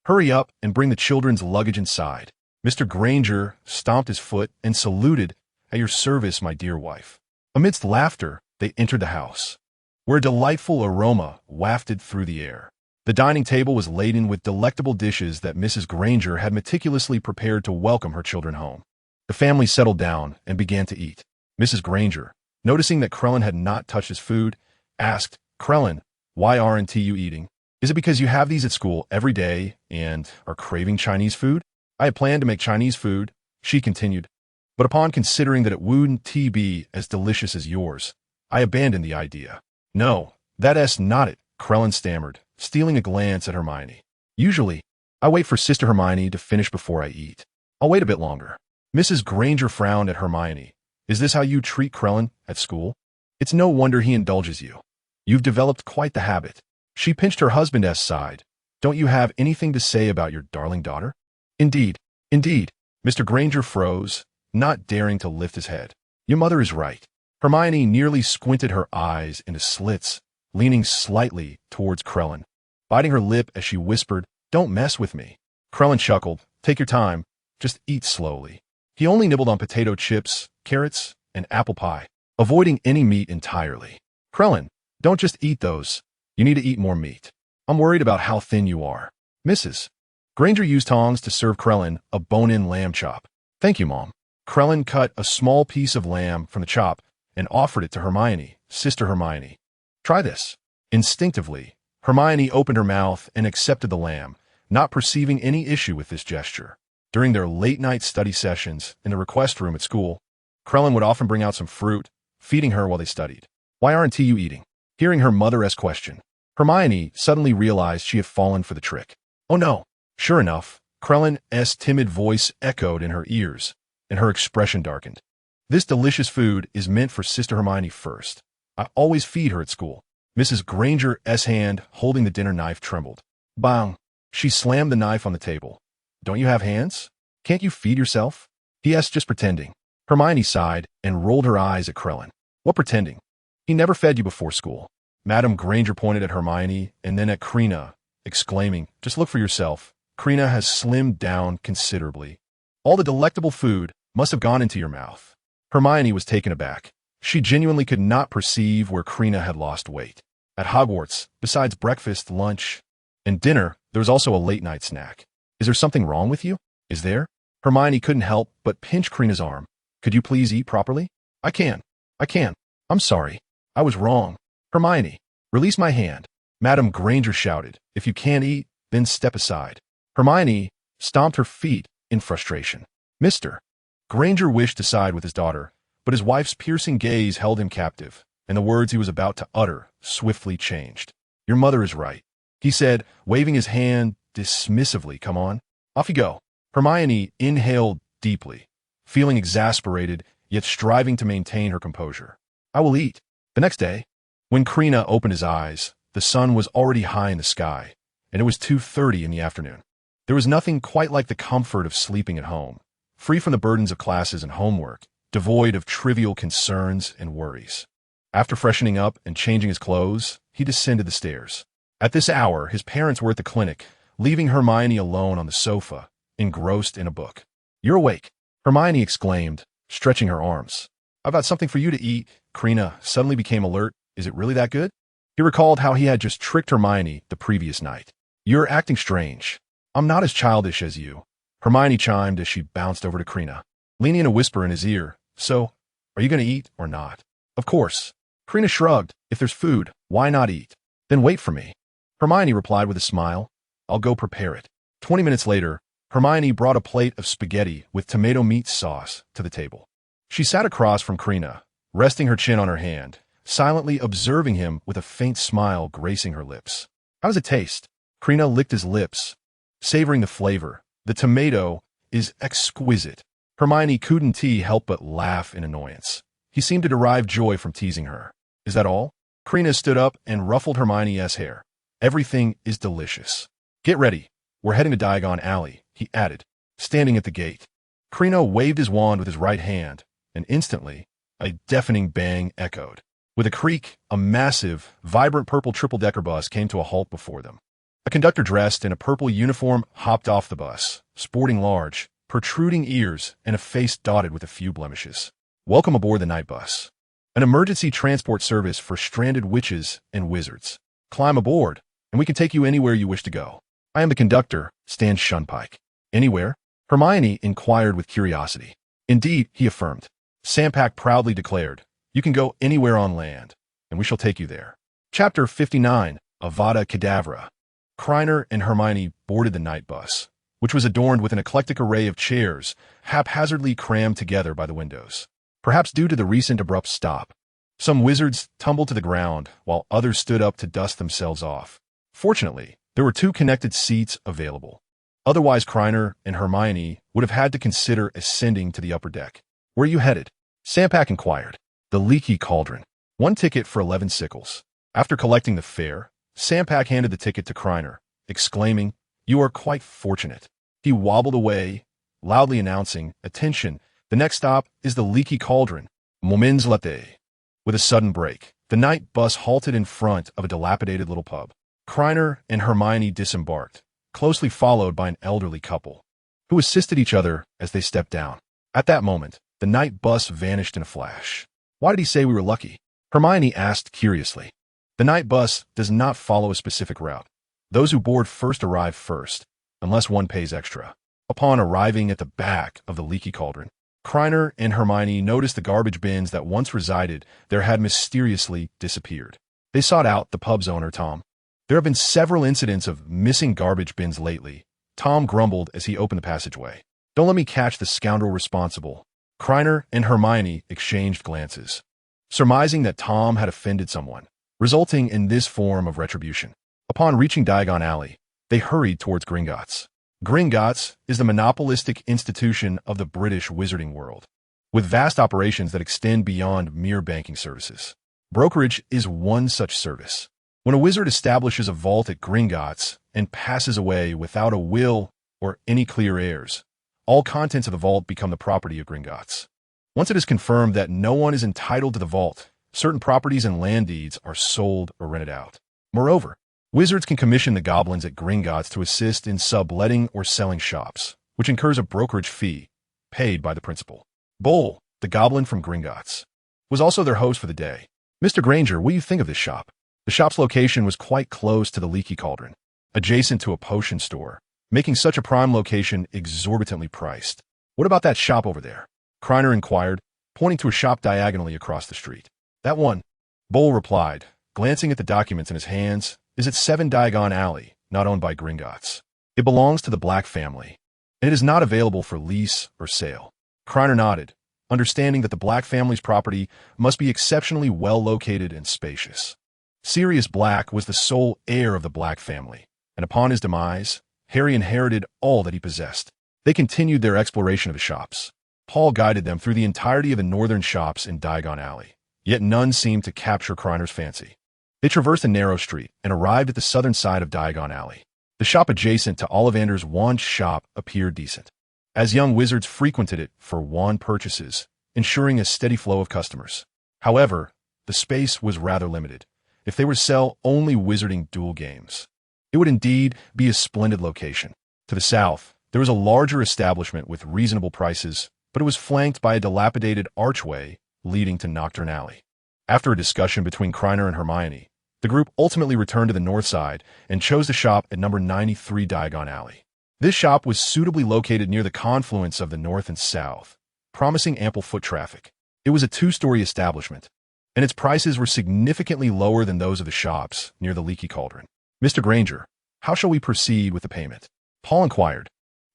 Hurry up and bring the children's luggage inside. Mr. Granger stomped his foot and saluted, At your service, my dear wife. Amidst laughter, they entered the house, where a delightful aroma wafted through the air. The dining table was laden with delectable dishes that Mrs. Granger had meticulously prepared to welcome her children home. The family settled down and began to eat. Mrs. Granger, noticing that Krellin had not touched his food, asked, "Krellin, why aren't you eating? Is it because you have these at school every day and are craving Chinese food?" "I had planned to make Chinese food," she continued, "but upon considering that it wouldn't be as delicious as yours, I abandoned the idea." "No, that's not it," Krellin stammered, stealing a glance at Hermione. "Usually, I wait for Sister Hermione to finish before I eat. I'll wait a bit longer." Mrs. Granger frowned at Hermione. "Is this how you treat Krellin at school? It's no wonder he indulges you. You've developed quite the habit." She pinched her husband's side. "Don't you have anything to say about your darling daughter?" Indeed. Mr. Granger froze, not daring to lift his head. "Your mother is right." Hermione nearly squinted her eyes into slits, leaning slightly towards Krellin, biting her lip as she whispered, "Don't mess with me." Krellin chuckled. "Take your time. Just eat slowly." He only nibbled on potato chips, carrots, and apple pie, avoiding any meat entirely. "Krellin, don't just eat those. You need to eat more meat. I'm worried about how thin you are." Mrs. Granger used tongs to serve Krellin a bone-in lamb chop. "Thank you, Mom." Krellin cut a small piece of lamb from the chop and offered it to Hermione. "Sister Hermione, try this." Instinctively, Hermione opened her mouth and accepted the lamb, not perceiving any issue with this gesture. During their late-night study sessions in the request room at school, Krellin would often bring out some fruit, feeding her while they studied. "Why aren't you eating?" Hearing her mother's question, Hermione suddenly realized she had fallen for the trick. "Oh no." Sure enough, Krellin's timid voice echoed in her ears, and her expression darkened. "This delicious food is meant for Sister Hermione first. I always feed her at school." Mrs. Granger's hand holding the dinner knife trembled. Bang! She slammed the knife on the table. "Don't you have hands? Can't you feed yourself?" "P.S. Just pretending." Hermione sighed and rolled her eyes at Krellin. "What pretending? He never fed you before school." Madame Granger pointed at Hermione and then at Krena, exclaiming, "Just look for yourself. Krena has slimmed down considerably. All the delectable food must have gone into your mouth." Hermione was taken aback. She genuinely could not perceive where Krena had lost weight. At Hogwarts, besides breakfast, lunch, and dinner, there was also a late-night snack. "Is there something wrong with you?" "Is there?" Hermione couldn't help but pinch Krena's arm. "Could you please eat properly?" I can't. I'm sorry. I was wrong." "Hermione, release my hand." Madame Granger shouted. "If you can't eat, then step aside." Hermione stomped her feet in frustration. Mr. Granger wished to side with his daughter, but his wife's piercing gaze held him captive, and the words he was about to utter swiftly changed. "Your mother is right," he said, waving his hand dismissively. "Come on, off you go." Hermione inhaled deeply, feeling exasperated, yet striving to maintain her composure. "I will eat." The next day, when Krena opened his eyes, the sun was already high in the sky, and it was 2:30 in the afternoon. There was nothing quite like the comfort of sleeping at home, free from the burdens of classes and homework, devoid of trivial concerns and worries. After freshening up and changing his clothes, he descended the stairs. At this hour, his parents were at the clinic, leaving Hermione alone on the sofa, engrossed in a book. "You're awake," Hermione exclaimed, stretching her arms. "I've got something for you to eat." Krena suddenly became alert. "Is it really that good?" He recalled how he had just tricked Hermione the previous night. "You're acting strange." "I'm not as childish as you," Hermione chimed as she bounced over to Krena, leaning in a whisper in his ear. "So, are you going to eat or not?" "Of course." Krena shrugged. "If there's food, why not eat?" "Then wait for me." Hermione replied with a smile. "I'll go prepare it." 20 minutes later, Hermione brought a plate of spaghetti with tomato meat sauce to the table. She sat across from Krena, resting her chin on her hand, silently observing him with a faint smile gracing her lips. "How does it taste?" Krena licked his lips, savoring the flavor. "The tomato is exquisite." Hermione couldn't help but laugh in annoyance. He seemed to derive joy from teasing her. "Is that all?" Krena stood up and ruffled Hermione's hair. "Everything is delicious." "Get ready. We're heading to Diagon Alley," he added, standing at the gate. Krena waved his wand with his right hand, and instantly, a deafening bang echoed. With a creak, a massive, vibrant purple triple-decker bus came to a halt before them. A conductor dressed in a purple uniform hopped off the bus, sporting large, protruding ears and a face dotted with a few blemishes. "Welcome aboard the night bus." an emergency transport service for stranded witches and wizards. Climb aboard, and we can take you anywhere you wish to go. I am the conductor, Stan Shunpike. Anywhere? Hermione inquired with curiosity. Indeed, he affirmed. Sampak proudly declared, you can go anywhere on land, and we shall take you there. Chapter 59, Avada Kedavra. Krena and Hermione boarded the night bus, which was adorned with an eclectic array of chairs, haphazardly crammed together by the windows. Perhaps due to the recent abrupt stop, some wizards tumbled to the ground, while others stood up to dust themselves off. Fortunately, there were 2 connected seats available. Otherwise, Krena and Hermione would have had to consider ascending to the upper deck. Where are you headed? Sampak inquired. The Leaky Cauldron. 1 ticket for 11 sickles. After collecting the fare, Sampak handed the ticket to Krena, exclaiming, you are quite fortunate. He wobbled away, loudly announcing, attention, the next stop is the Leaky Cauldron. Moments latte. With a sudden break, the night bus halted in front of a dilapidated little pub. Krena and Hermione disembarked, closely followed by an elderly couple, who assisted each other as they stepped down. At that moment, the night bus vanished in a flash. Why did he say we were lucky? Hermione asked curiously. The night bus does not follow a specific route. Those who board first arrive first, unless one pays extra. Upon arriving at the back of the Leaky Cauldron, Krena and Hermione noticed the garbage bins that once resided there had mysteriously disappeared. They sought out the pub's owner, Tom. There have been several incidents of missing garbage bins lately, Tom grumbled as he opened the passageway. Don't let me catch the scoundrel responsible. Krena and Hermione exchanged glances, surmising that Tom had offended someone, resulting in this form of retribution. Upon reaching Diagon Alley, they hurried towards Gringotts. Gringotts is the monopolistic institution of the British wizarding world, with vast operations that extend beyond mere banking services. Brokerage is one such service. When a wizard establishes a vault at Gringotts and passes away without a will or any clear heirs, all contents of the vault become the property of Gringotts. Once it is confirmed that no one is entitled to the vault, certain properties and land deeds are sold or rented out. Moreover, wizards can commission the goblins at Gringotts to assist in subletting or selling shops, which incurs a brokerage fee paid by the principal. Bull, the goblin from Gringotts, was also their host for the day. Mr. Granger, what do you think of this shop? The shop's location was quite close to the Leaky Cauldron, adjacent to a potion store, making such a prime location exorbitantly priced. What about that shop over there? Krena inquired, pointing to a shop diagonally across the street. That one, Bull replied, glancing at the documents in his hands, is at 7 Diagon Alley, not owned by Gringotts. It belongs to the Black family, and it is not available for lease or sale. Krena nodded, understanding that the Black family's property must be exceptionally well located and spacious. Sirius Black was the sole heir of the Black family, and upon his demise, Harry inherited all that he possessed. They continued their exploration of the shops. Paul guided them through the entirety of the northern shops in Diagon Alley, yet none seemed to capture Krener's fancy. They traversed a narrow street and arrived at the southern side of Diagon Alley. The shop adjacent to Ollivander's wand shop appeared decent, as young wizards frequented it for wand purchases, ensuring a steady flow of customers. However, the space was rather limited. If they were to sell only wizarding duel games, it would indeed be a splendid location. To the south, there was a larger establishment with reasonable prices, but it was flanked by a dilapidated archway leading to Nocturne Alley. After a discussion between Krena and Hermione, the group ultimately returned to the north side and chose the shop at number 93 Diagon Alley. This shop was suitably located near the confluence of the north and south, promising ample foot traffic. It was a 2-story establishment, and its prices were significantly lower than those of the shops near the Leaky Cauldron. Mr. Granger, how shall we proceed with the payment? Paul inquired,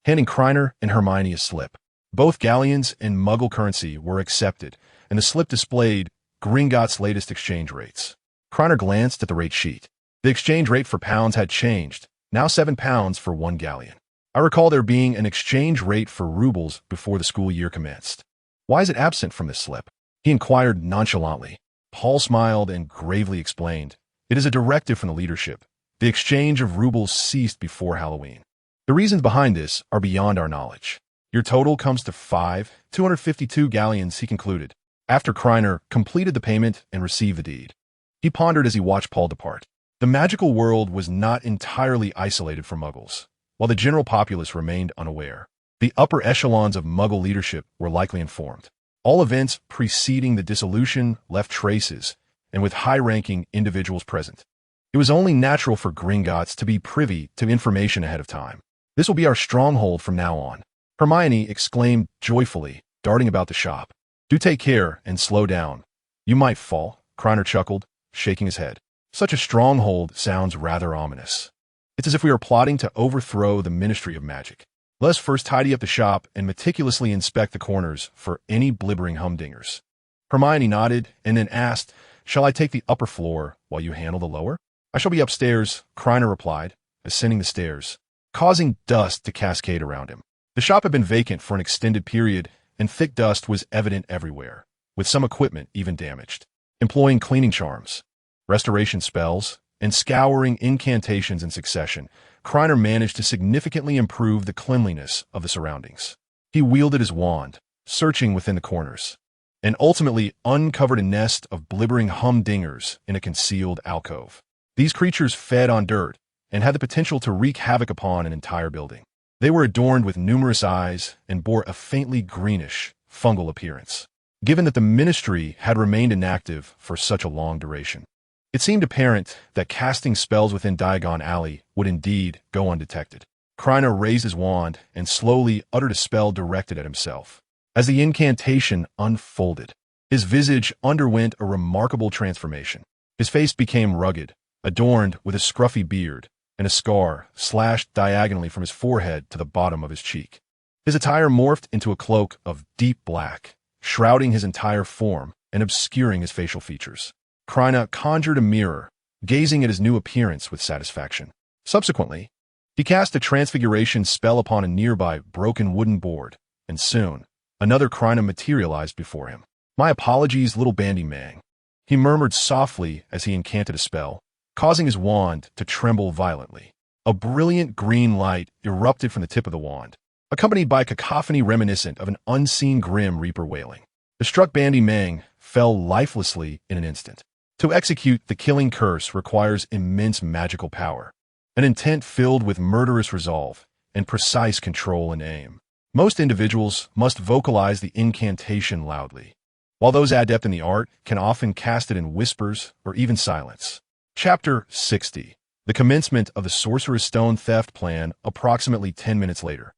handing Krena and Hermione a slip. Both galleons and Muggle currency were accepted, and the slip displayed Gringotts' latest exchange rates. Krena glanced at the rate sheet. The exchange rate for pounds had changed, now £7 for 1 galleon. I recall there being an exchange rate for rubles before the school year commenced. Why is it absent from this slip? He inquired nonchalantly. Paul smiled and gravely explained, it is a directive from the leadership. The exchange of rubles ceased before Halloween. The reasons behind this are beyond our knowledge. Your total comes to 252 galleons, he concluded, after Krena completed the payment and received the deed. He pondered as he watched Paul depart. The magical world was not entirely isolated from Muggles, while the general populace remained unaware. The upper echelons of Muggle leadership were likely informed. All events preceding the dissolution left traces, and with high-ranking individuals present. It was only natural for Gringotts to be privy to information ahead of time. This will be our stronghold from now on, Hermione exclaimed joyfully, darting about the shop. Do take care and slow down. You might fall, Krena chuckled, shaking his head. Such a stronghold sounds rather ominous. It's as if we are plotting to overthrow the Ministry of Magic. Let us first tidy up the shop and meticulously inspect the corners for any blibbering humdingers. Hermione nodded and then asked, Shall I take the upper floor while you handle the lower? I shall be upstairs, Krena replied, ascending the stairs, causing dust to cascade around him. The shop had been vacant for an extended period, and thick dust was evident everywhere, with some equipment even damaged. Employing cleaning charms, restoration spells, and scouring incantations in succession, Krena managed to significantly improve the cleanliness of the surroundings. He wielded his wand, searching within the corners, and ultimately uncovered a nest of blibbering humdingers in a concealed alcove. These creatures fed on dirt and had the potential to wreak havoc upon an entire building. They were adorned with numerous eyes and bore a faintly greenish, fungal appearance. Given that the ministry had remained inactive for such a long duration, it seemed apparent that casting spells within Diagon Alley would indeed go undetected. Krena raised his wand and slowly uttered a spell directed at himself. As the incantation unfolded, his visage underwent a remarkable transformation. His face became rugged, adorned with a scruffy beard, and a scar slashed diagonally from his forehead to the bottom of his cheek. His attire morphed into a cloak of deep black, shrouding his entire form and obscuring his facial features. Krena conjured a mirror, gazing at his new appearance with satisfaction. Subsequently, he cast a transfiguration spell upon a nearby broken wooden board, and soon, another Krena materialized before him. My apologies, little bandy mang, he murmured softly as he incanted a spell, causing his wand to tremble violently. A brilliant green light erupted from the tip of the wand, accompanied by a cacophony reminiscent of an unseen Grim Reaper wailing. The struck Bandy Mang fell lifelessly in an instant. To execute the killing curse requires immense magical power, an intent filled with murderous resolve, and precise control and aim. Most individuals must vocalize the incantation loudly, while those adept in the art can often cast it in whispers or even silence. Chapter 60. The commencement of the Sorcerer's Stone theft plan approximately 10 minutes later.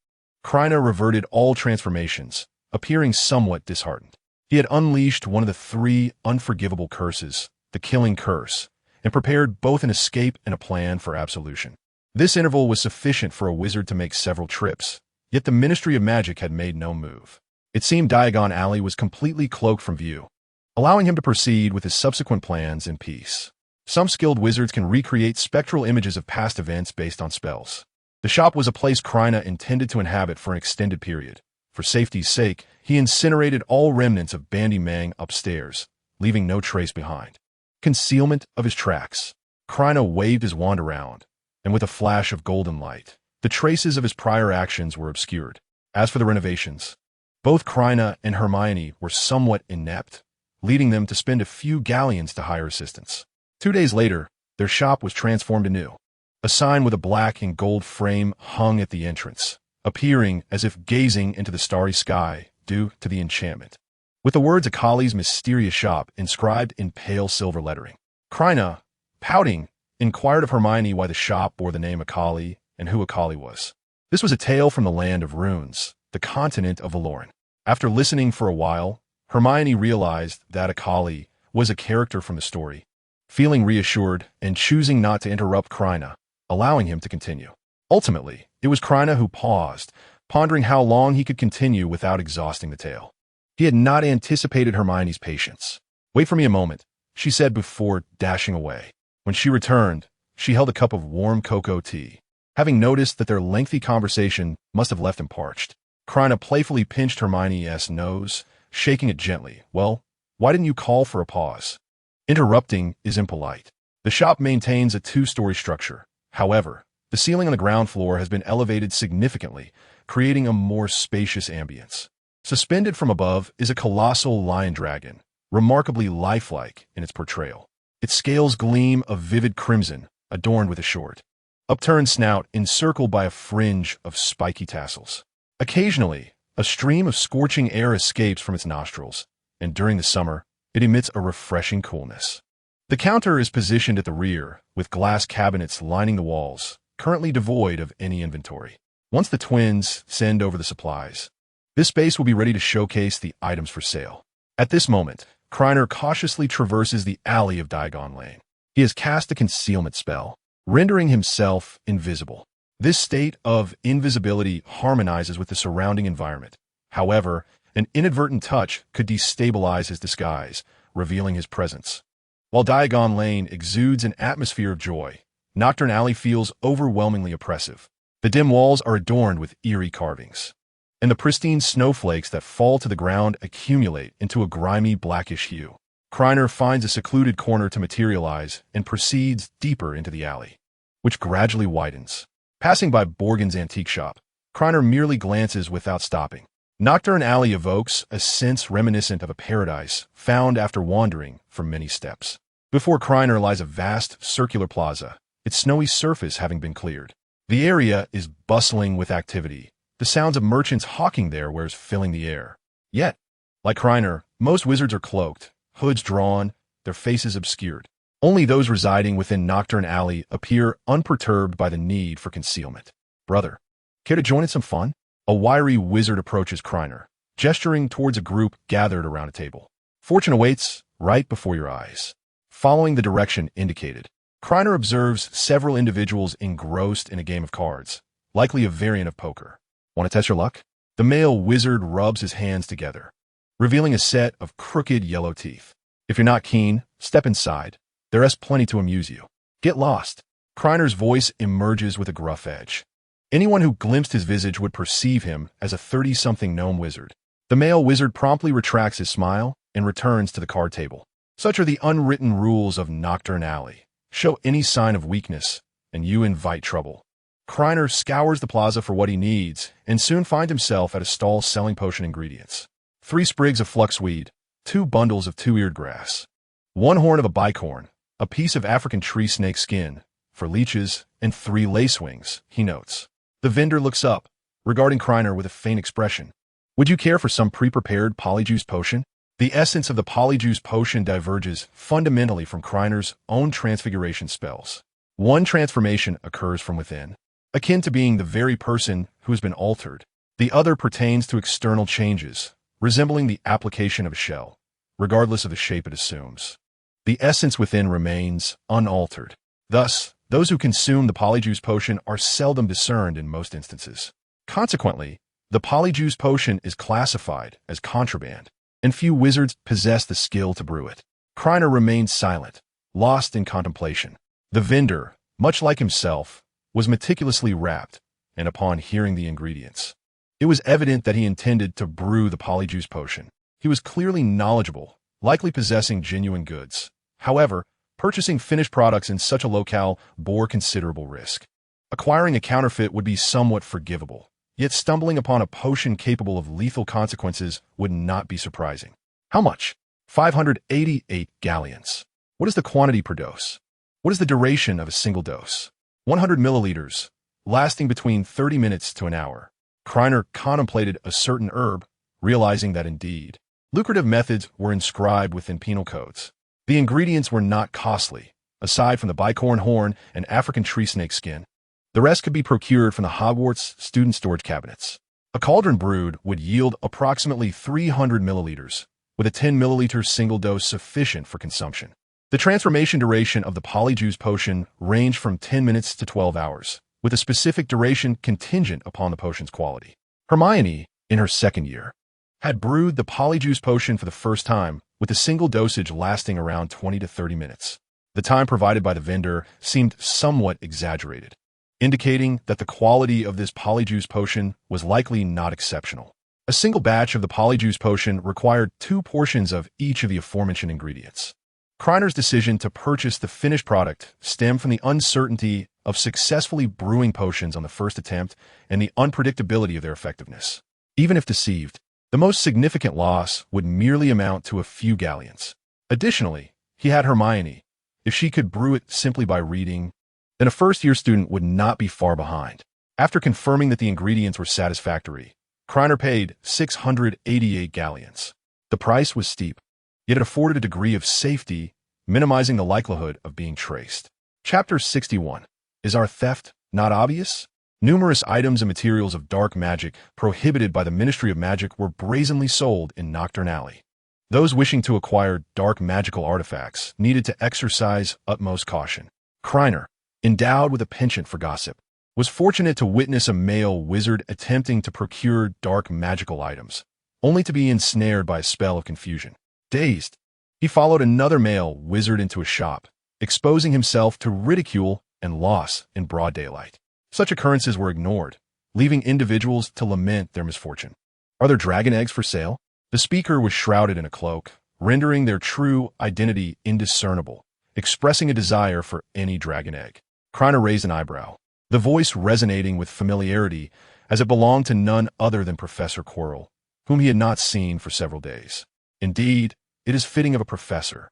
Krena reverted all transformations, appearing somewhat disheartened. He had unleashed one of the 3 unforgivable curses, the killing curse, and prepared both an escape and a plan for absolution. This interval was sufficient for a wizard to make several trips, yet the Ministry of Magic had made no move. It seemed Diagon Alley was completely cloaked from view, allowing him to proceed with his subsequent plans in peace. Some skilled wizards can recreate spectral images of past events based on spells. The shop was a place Krena intended to inhabit for an extended period. For safety's sake, he incinerated all remnants of Bandy Mang upstairs, leaving no trace behind. Concealment of his tracks. Krena waved his wand around, and with a flash of golden light, the traces of his prior actions were obscured. As for the renovations, both Krena and Hermione were somewhat inept, leading them to spend a few galleons to hire assistants. 2 days later, their shop was transformed anew. A sign with a black and gold frame hung at the entrance, appearing as if gazing into the starry sky due to the enchantment, with the words Akali's mysterious shop inscribed in pale silver lettering. Krena, pouting, inquired of Hermione why the shop bore the name Akali and who Akali was. This was a tale from the land of runes, the continent of Valoran. After listening for a while, Hermione realized that Akali was a character from the story. Feeling reassured and choosing not to interrupt Krena, allowing him to continue. Ultimately, it was Krena who paused, pondering how long he could continue without exhausting the tale. He had not anticipated Hermione's patience. Wait for me a moment, she said before dashing away. When she returned, she held a cup of warm cocoa tea, having noticed that their lengthy conversation must have left him parched. Krena playfully pinched Hermione's nose, shaking it gently. Well, why didn't you call for a pause? Interrupting is impolite. The shop maintains a 2-story structure. However, the ceiling on the ground floor has been elevated significantly, creating a more spacious ambience. Suspended from above is a colossal lion dragon, remarkably lifelike in its portrayal. Its scales gleam a vivid crimson, adorned with a short, upturned snout encircled by a fringe of spiky tassels. Occasionally, A stream of scorching air escapes from its nostrils, and during the summer, it emits a refreshing coolness. The counter is positioned at the rear, with glass cabinets lining the walls, currently devoid of any inventory. Once the twins send over the supplies, this space will be ready to showcase the items for sale. At this moment, Krena cautiously traverses the alley of Diagon Lane. He has cast a concealment spell, rendering himself invisible. This state of invisibility harmonizes with the surrounding environment. However, an inadvertent touch could destabilize his disguise, revealing his presence. While Diagon Lane exudes an atmosphere of joy, Nocturne Alley feels overwhelmingly oppressive. The dim walls are adorned with eerie carvings, and the pristine snowflakes that fall to the ground accumulate into a grimy blackish hue. Krena finds a secluded corner to materialize and proceeds deeper into the alley, which gradually widens. Passing by Borgen's antique shop, Krena merely glances without stopping. Nocturne Alley evokes a sense reminiscent of a paradise found after wandering for many steps. Before Krena lies a vast circular plaza, its snowy surface having been cleared. The area is bustling with activity. The sounds of merchants hawking their wares filling the air. Yet, like Krena, most wizards are cloaked, hoods drawn, their faces obscured. Only those residing within Nocturne Alley appear unperturbed by the need for concealment. Brother, care to join in some fun? A wiry wizard approaches Krena, gesturing towards a group gathered around a table. Fortune awaits right before your eyes. Following the direction indicated, Krena observes several individuals engrossed in a game of cards, likely a variant of poker. Want to test your luck? The male wizard rubs his hands together, revealing a set of crooked yellow teeth. If you're not keen, step inside. There's plenty to amuse you. Get lost. Krener's voice emerges with a gruff edge. Anyone who glimpsed his visage would perceive him as a 30-something gnome wizard. The male wizard promptly retracts his smile and returns to the card table. Such are the unwritten rules of Nocturne Alley. Show any sign of weakness, and you invite trouble. Krena scours the plaza for what he needs, and soon finds himself at a stall selling potion ingredients. 3 sprigs of fluxweed, 2 bundles of 2-eared grass, 1 horn of a bicorn, a piece of African tree snake skin, for leeches, and 3 lace wings, he notes. The vendor looks up, regarding Krena with a faint expression. Would you care for some pre-prepared polyjuice potion? The essence of the polyjuice potion diverges fundamentally from Krener's own transfiguration spells. One transformation occurs from within, akin to being the very person who has been altered. The other pertains to external changes, resembling the application of a shell, regardless of the shape it assumes. The essence within remains unaltered. Thus, those who consume the polyjuice potion are seldom discerned in most instances. Consequently, the polyjuice potion is classified as contraband, and few wizards possess the skill to brew it. Krena remained silent, lost in contemplation. The vendor, much like himself, was meticulously wrapped, and upon hearing the ingredients, it was evident that he intended to brew the polyjuice potion. He was clearly knowledgeable, likely possessing genuine goods. However, purchasing finished products in such a locale bore considerable risk. Acquiring a counterfeit would be somewhat forgivable, yet stumbling upon a potion capable of lethal consequences would not be surprising. How much? 588 galleons. What is the quantity per dose? What is the duration of a single dose? 100 milliliters, lasting between 30 minutes to an hour. Krena contemplated a certain herb, realizing that indeed, lucrative methods were inscribed within penal codes. The ingredients were not costly, aside from the bicorn horn and African tree snake skin. The rest could be procured from the Hogwarts student storage cabinets. A cauldron brewed would yield approximately 300 milliliters, with a 10 milliliter single dose sufficient for consumption. The transformation duration of the polyjuice potion ranged from 10 minutes to 12 hours, with a specific duration contingent upon the potion's quality. Hermione, in her second year, had brewed the polyjuice potion for the first time, with a single dosage lasting around 20 to 30 minutes. The time provided by the vendor seemed somewhat exaggerated, indicating that the quality of this polyjuice potion was likely not exceptional. A single batch of the polyjuice potion required 2 portions of each of the aforementioned ingredients. Krener's decision to purchase the finished product stemmed from the uncertainty of successfully brewing potions on the first attempt and the unpredictability of their effectiveness. Even if deceived, the most significant loss would merely amount to a few galleons. Additionally, he had Hermione. If she could brew it simply by reading, then a first-year student would not be far behind. After confirming that the ingredients were satisfactory, Krena paid 688 galleons. The price was steep, yet it afforded a degree of safety, minimizing the likelihood of being traced. Chapter 61. Is our theft not obvious? Numerous items and materials of dark magic prohibited by the Ministry of Magic were brazenly sold in Nocturne Alley. Those wishing to acquire dark magical artifacts needed to exercise utmost caution. Krena, endowed with a penchant for gossip, was fortunate to witness a male wizard attempting to procure dark magical items, only to be ensnared by a spell of confusion. Dazed, he followed another male wizard into a shop, exposing himself to ridicule and loss in broad daylight. Such occurrences were ignored, leaving individuals to lament their misfortune. Are there dragon eggs for sale? The speaker was shrouded in a cloak, rendering their true identity indiscernible, expressing a desire for any dragon egg. Krena raised an eyebrow, the voice resonating with familiarity as it belonged to none other than Professor Quirrell, whom he had not seen for several days. Indeed, it is fitting of a professor,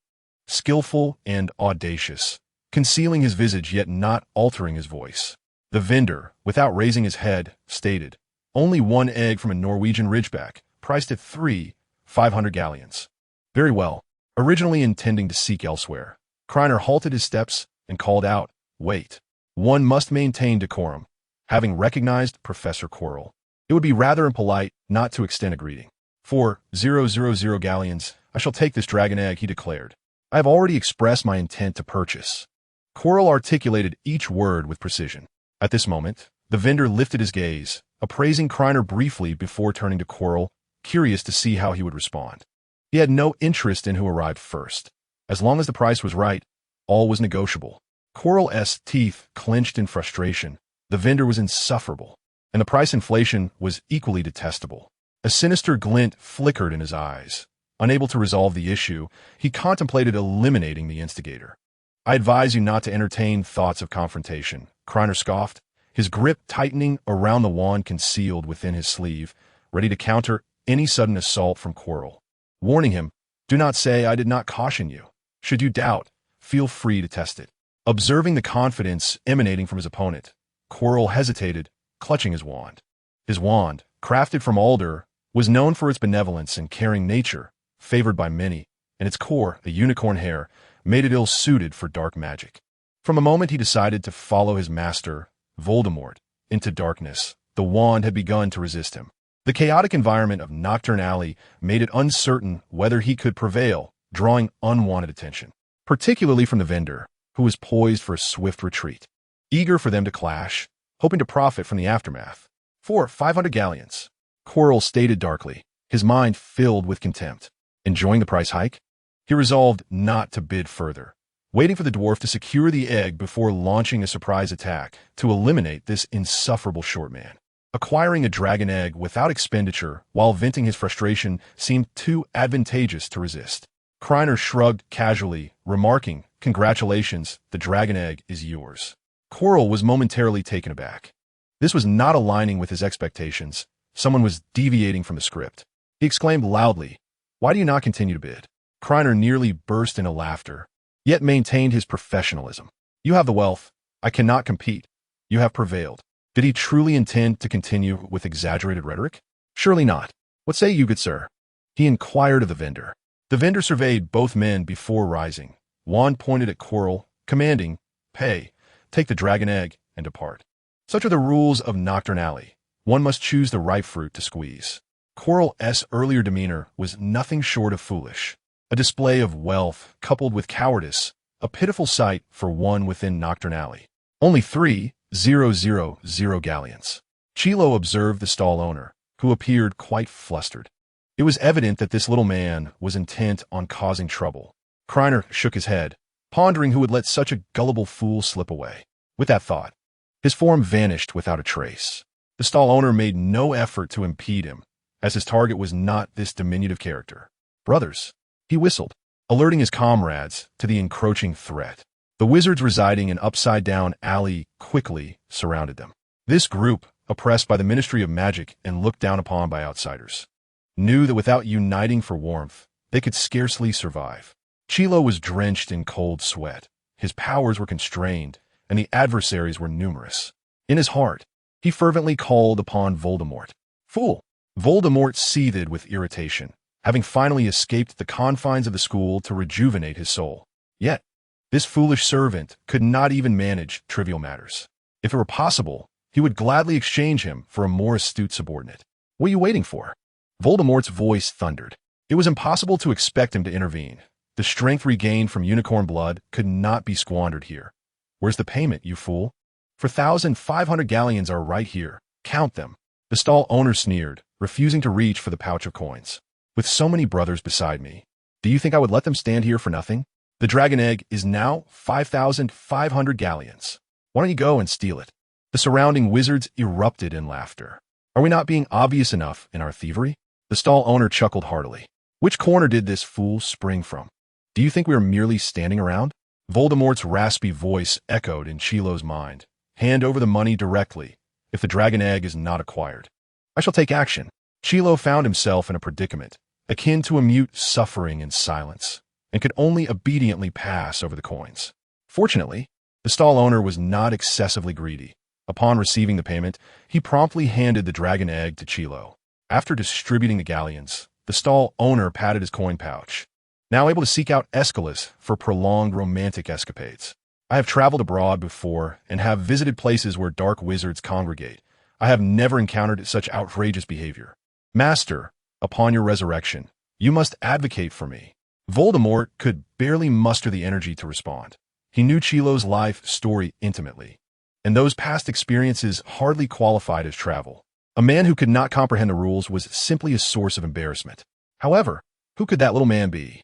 skillful and audacious, concealing his visage yet not altering his voice. The vendor, without raising his head, stated, "Only one egg from a Norwegian ridgeback, priced at 500 galleons. Very well. Originally intending to seek elsewhere, Krena halted his steps and called out, "Wait. One must maintain decorum." Having recognized Professor Quirrell, it would be rather impolite not to extend a greeting. "For 000 galleons, I shall take this dragon egg," he declared. "I have already expressed my intent to purchase." Quirrell articulated each word with precision. At this moment, the vendor lifted his gaze, appraising Krena briefly before turning to Quirrell, curious to see how he would respond. He had no interest in who arrived first. As long as the price was right, all was negotiable. Quirrell's teeth clenched in frustration. The vendor was insufferable, and the price inflation was equally detestable. A sinister glint flickered in his eyes. Unable to resolve the issue, he contemplated eliminating the instigator. "I advise you not to entertain thoughts of confrontation," Krena scoffed, his grip tightening around the wand concealed within his sleeve, ready to counter any sudden assault from Quirrell, warning him, "Do not say I did not caution you. Should you doubt, feel free to test it." Observing the confidence emanating from his opponent, Quirrell hesitated, clutching his wand. His wand, crafted from alder, was known for its benevolence and caring nature, favored by many, and its core, a unicorn hair, made it ill-suited for dark magic. From the moment he decided to follow his master, Voldemort, into darkness, the wand had begun to resist him. The chaotic environment of Nocturne Alley made it uncertain whether he could prevail, drawing unwanted attention, particularly from the vendor, who was poised for a swift retreat, eager for them to clash, hoping to profit from the aftermath. "For 500 galleons," Quirrell stated darkly, his mind filled with contempt. Enjoying the price hike, he resolved not to bid further, waiting for the dwarf to secure the egg before launching a surprise attack to eliminate this insufferable short man. Acquiring a dragon egg without expenditure while venting his frustration seemed too advantageous to resist. Krena shrugged casually, remarking, "Congratulations, the dragon egg is yours." Quirrell was momentarily taken aback. This was not aligning with his expectations. Someone was deviating from the script. He exclaimed loudly, "Why do you not continue to bid?" Krena nearly burst into laughter, yet maintained his professionalism. "You have the wealth. I cannot compete. You have prevailed." Did he truly intend to continue with exaggerated rhetoric? Surely not. "What say you, good sir?" he inquired of the vendor. The vendor surveyed both men before rising. Wand pointed at Quirrell, commanding, "Pay, take the dragon egg, and depart." Such are the rules of Nocturne Alley. One must choose the ripe fruit to squeeze. Quirrell's earlier demeanor was nothing short of foolish. A display of wealth coupled with cowardice, a pitiful sight for one within Nocturne Alley. Only 3,000 galleons. Chilo observed the stall owner, who appeared quite flustered. It was evident that this little man was intent on causing trouble. Krena shook his head, pondering who would let such a gullible fool slip away. With that thought, his form vanished without a trace. The stall owner made no effort to impede him, as his target was not this diminutive character. "Brothers," he whistled, alerting his comrades to the encroaching threat. The wizards residing in Upside-Down Alley quickly surrounded them. This group, oppressed by the Ministry of Magic and looked down upon by outsiders, knew that without uniting for warmth, they could scarcely survive. Chilo was drenched in cold sweat. His powers were constrained, and the adversaries were numerous. In his heart, he fervently called upon Voldemort. "Fool, Voldemort seethed with irritation, having finally escaped the confines of the school to rejuvenate his soul. Yet, this foolish servant could not even manage trivial matters. If it were possible, he would gladly exchange him for a more astute subordinate. What are you waiting for? Voldemort's voice thundered. It was impossible to expect him to intervene. The strength regained from unicorn blood could not be squandered here. Where's the payment, you fool? 4,500 galleons are right here. Count them. The stall owner sneered, refusing to reach for the pouch of coins. With so many brothers beside me, do you think I would let them stand here for nothing? The dragon egg is now 5,500 galleons. Why don't you go and steal it? The surrounding wizards erupted in laughter. Are we not being obvious enough in our thievery? The stall owner chuckled heartily. Which corner did this fool spring from? Do you think we are merely standing around? Voldemort's raspy voice echoed in Chilo's mind. Hand over the money directly, if the dragon egg is not acquired. I shall take action. Chilo found himself in a predicament, akin to a mute suffering in silence, and could only obediently pass over the coins. Fortunately, the stall owner was not excessively greedy. Upon receiving the payment, he promptly handed the dragon egg to Chilo. After distributing the galleons, the stall owner patted his coin pouch, now able to seek out Aeschylus for prolonged romantic escapades. I have traveled abroad before and have visited places where dark wizards congregate. I have never encountered such outrageous behavior. Master, upon your resurrection, you must advocate for me. Voldemort could barely muster the energy to respond. He knew Chilo's life story intimately, and those past experiences hardly qualified as travel. A man who could not comprehend the rules was simply a source of embarrassment. However, who could that little man be?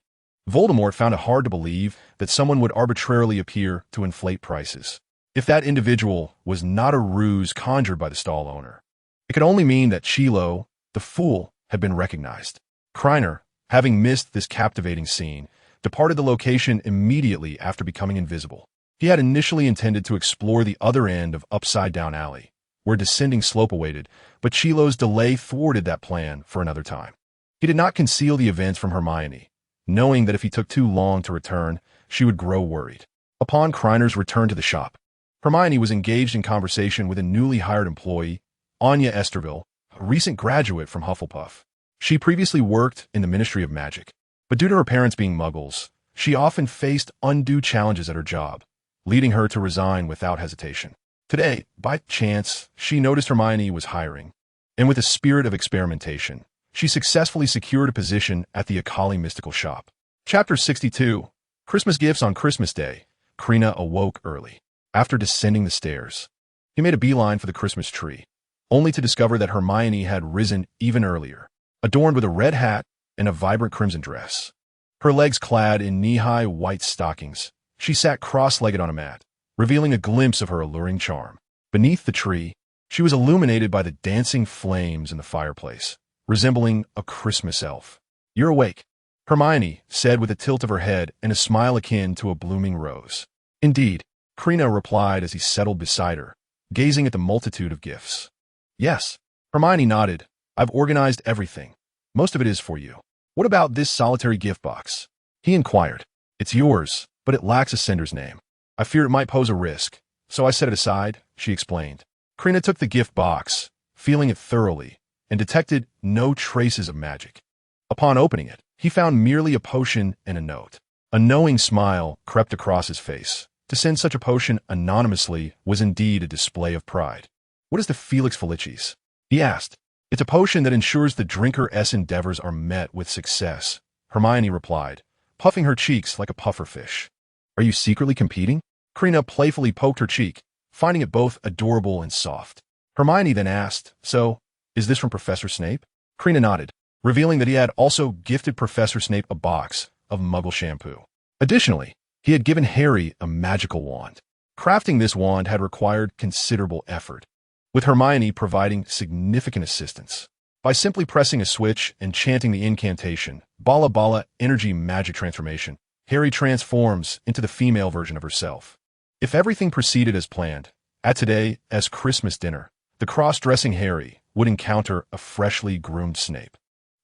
Voldemort found it hard to believe that someone would arbitrarily appear to inflate prices. If that individual was not a ruse conjured by the stall owner, it could only mean that Chilo, the fool, had been recognized. Krena, having missed this captivating scene, departed the location immediately after becoming invisible. He had initially intended to explore the other end of Upside Down Alley, where a descending slope awaited, but Chilo's delay thwarted that plan for another time. He did not conceal the events from Hermione, knowing that if he took too long to return, she would grow worried. Upon Krener's return to the shop, Hermione was engaged in conversation with a newly hired employee, Anya Esterville, a recent graduate from Hufflepuff. She previously worked in the Ministry of Magic, but due to her parents being muggles, she often faced undue challenges at her job, leading her to resign without hesitation. Today, by chance, she noticed Hermione was hiring, and with a spirit of experimentation, she successfully secured a position at the Akali Mystical Shop. Chapter 62. Christmas Gifts on Christmas Day. Krena awoke early. After descending the stairs, he made a beeline for the Christmas tree, only to discover that Hermione had risen even earlier, adorned with a red hat and a vibrant crimson dress. Her legs clad in knee-high white stockings, she sat cross-legged on a mat, revealing a glimpse of her alluring charm. Beneath the tree, she was illuminated by the dancing flames in the fireplace, resembling a Christmas elf. You're awake, Hermione said with a tilt of her head and a smile akin to a blooming rose. Indeed, Krena replied as he settled beside her, gazing at the multitude of gifts. Yes, Hermione nodded. I've organized everything. Most of it is for you. What about this solitary gift box? He inquired. It's yours, but it lacks a sender's name. I fear it might pose a risk, so I set it aside, she explained. Krena took the gift box, feeling it thoroughly, and detected no traces of magic. Upon opening it, he found merely a potion and a note. A knowing smile crept across his face. To send such a potion anonymously was indeed a display of pride. What is the Felix Felicis? He asked. It's a potion that ensures the drinker's endeavors are met with success, Hermione replied, puffing her cheeks like a pufferfish. Are you secretly competing? Krena playfully poked her cheek, finding it both adorable and soft. Hermione then asked, So, is this from Professor Snape? Krena nodded, revealing that he had also gifted Professor Snape a box of Muggle shampoo. Additionally, he had given Harry a magical wand. Crafting this wand had required considerable effort, with Hermione providing significant assistance. By simply pressing a switch and chanting the incantation, Bala Bala Energy Magic Transformation, Harry transforms into the female version of herself. If everything proceeded as planned, at today's Christmas dinner, the cross-dressing Harry would encounter a freshly groomed Snape.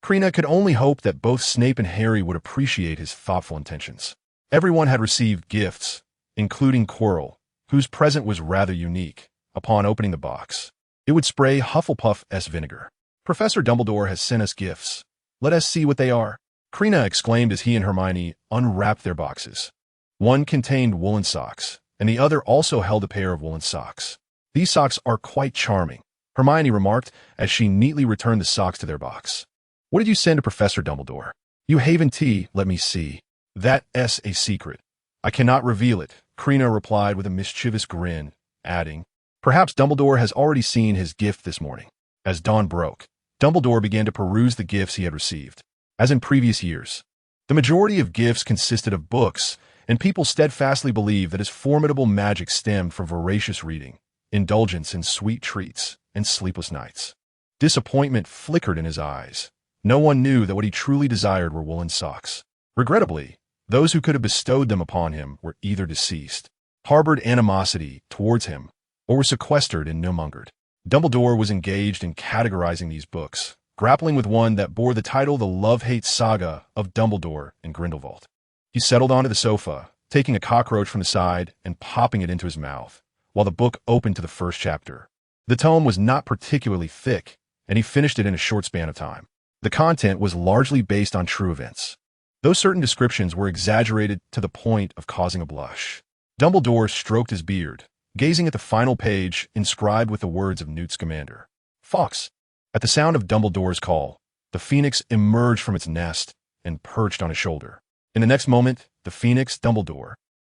Krena could only hope that both Snape and Harry would appreciate his thoughtful intentions. Everyone had received gifts, including Quirrell, whose present was rather unique. Upon opening the box, it would spray Hufflepuff's vinegar. Professor Dumbledore has sent us gifts. Let us see what they are. Krena exclaimed as he and Hermione unwrapped their boxes. One contained woolen socks, and the other also held a pair of woolen socks. These socks are quite charming, Hermione remarked as she neatly returned the socks to their box. What did you send to Professor Dumbledore? You haven tea, let me see. That's a secret. I cannot reveal it, Krena replied with a mischievous grin, adding, Perhaps Dumbledore has already seen his gift this morning. As dawn broke, Dumbledore began to peruse the gifts he had received. As in previous years, the majority of gifts consisted of books, and people steadfastly believed that his formidable magic stemmed from voracious reading, indulgence in sweet treats, and sleepless nights. Disappointment flickered in his eyes. No one knew that what he truly desired were woolen socks. Regrettably, those who could have bestowed them upon him were either deceased, harbored animosity towards him, or were sequestered and no-mongered. Dumbledore was engaged in categorizing these books, grappling with one that bore the title The Love-Hate Saga of Dumbledore and Grindelwald. He settled onto the sofa, taking a cockroach from the side and popping it into his mouth, while the book opened to the first chapter. The tome was not particularly thick, and he finished it in a short span of time. The content was largely based on true events, though certain descriptions were exaggerated to the point of causing a blush. Dumbledore stroked his beard, gazing at the final page inscribed with the words of Newt Scamander. Fox. At the sound of Dumbledore's call, the phoenix emerged from its nest and perched on his shoulder. In the next moment, the phoenix, Dumbledore,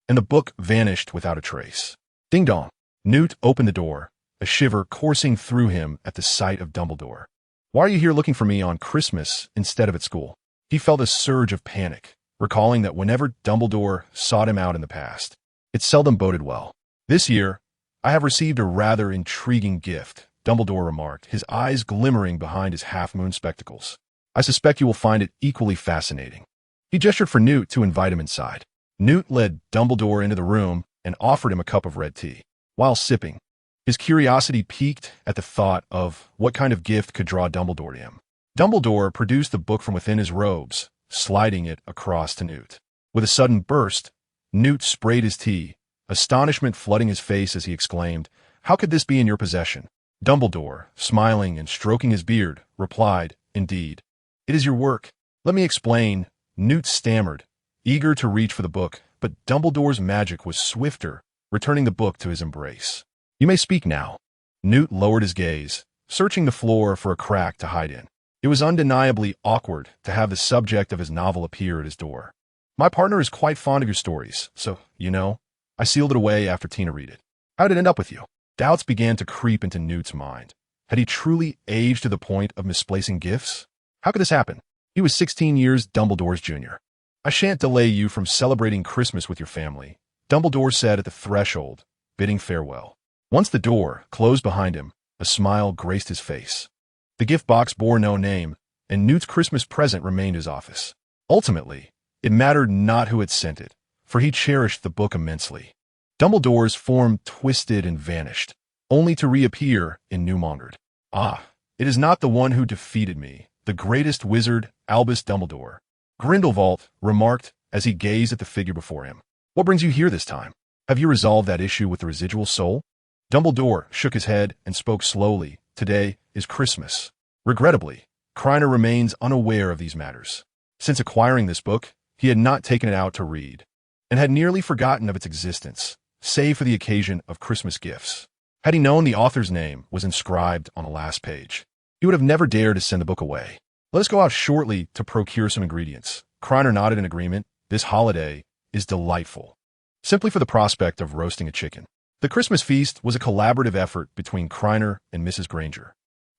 and the book vanished without a trace. Ding dong. Newt opened the door, a shiver coursing through him at the sight of Dumbledore. Why are you here looking for me on Christmas instead of at school? He felt a surge of panic, recalling that whenever Dumbledore sought him out in the past, it seldom boded well. This year, I have received a rather intriguing gift, Dumbledore remarked, his eyes glimmering behind his half-moon spectacles. I suspect you will find it equally fascinating. He gestured for Newt to invite him inside. Newt led Dumbledore into the room and offered him a cup of red tea. While sipping, his curiosity piqued at the thought of what kind of gift could draw Dumbledore to him. Dumbledore produced the book from within his robes, sliding it across to Newt. With a sudden burst, Newt sprayed his tea, astonishment flooding his face as he exclaimed, How could this be in your possession? Dumbledore, smiling and stroking his beard, replied, Indeed. It is your work. Let me explain. Newt stammered, eager to reach for the book, but Dumbledore's magic was swifter, returning the book to his embrace. You may speak now. Newt lowered his gaze, searching the floor for a crack to hide in. It was undeniably awkward to have the subject of his novel appear at his door. My partner is quite fond of your stories, so, I sealed it away after Tina read it. How did it end up with you? Doubts began to creep into Newt's mind. Had he truly aged to the point of misplacing gifts? How could this happen? He was 16 years Dumbledore's junior. I shan't delay you from celebrating Christmas with your family, Dumbledore said at the threshold, bidding farewell. Once the door closed behind him, a smile graced his face. The gift box bore no name, and Newt's Christmas present remained his office. Ultimately, it mattered not who had sent it, for he cherished the book immensely. Dumbledore's form twisted and vanished, only to reappear in new-mongered. Ah, it is not the one who defeated me, the greatest wizard, Albus Dumbledore, Grindelwald remarked as he gazed at the figure before him. What brings you here this time? Have you resolved that issue with the residual soul? Dumbledore shook his head and spoke slowly. Today is Christmas. Regrettably, Krena remains unaware of these matters. Since acquiring this book, he had not taken it out to read, and had nearly forgotten of its existence, save for the occasion of Christmas gifts. Had he known the author's name was inscribed on the last page, he would have never dared to send the book away. Let us go out shortly to procure some ingredients. Krena nodded in agreement. This holiday is delightful, simply for the prospect of roasting a chicken. The Christmas feast was a collaborative effort between Krena and Mrs. Granger.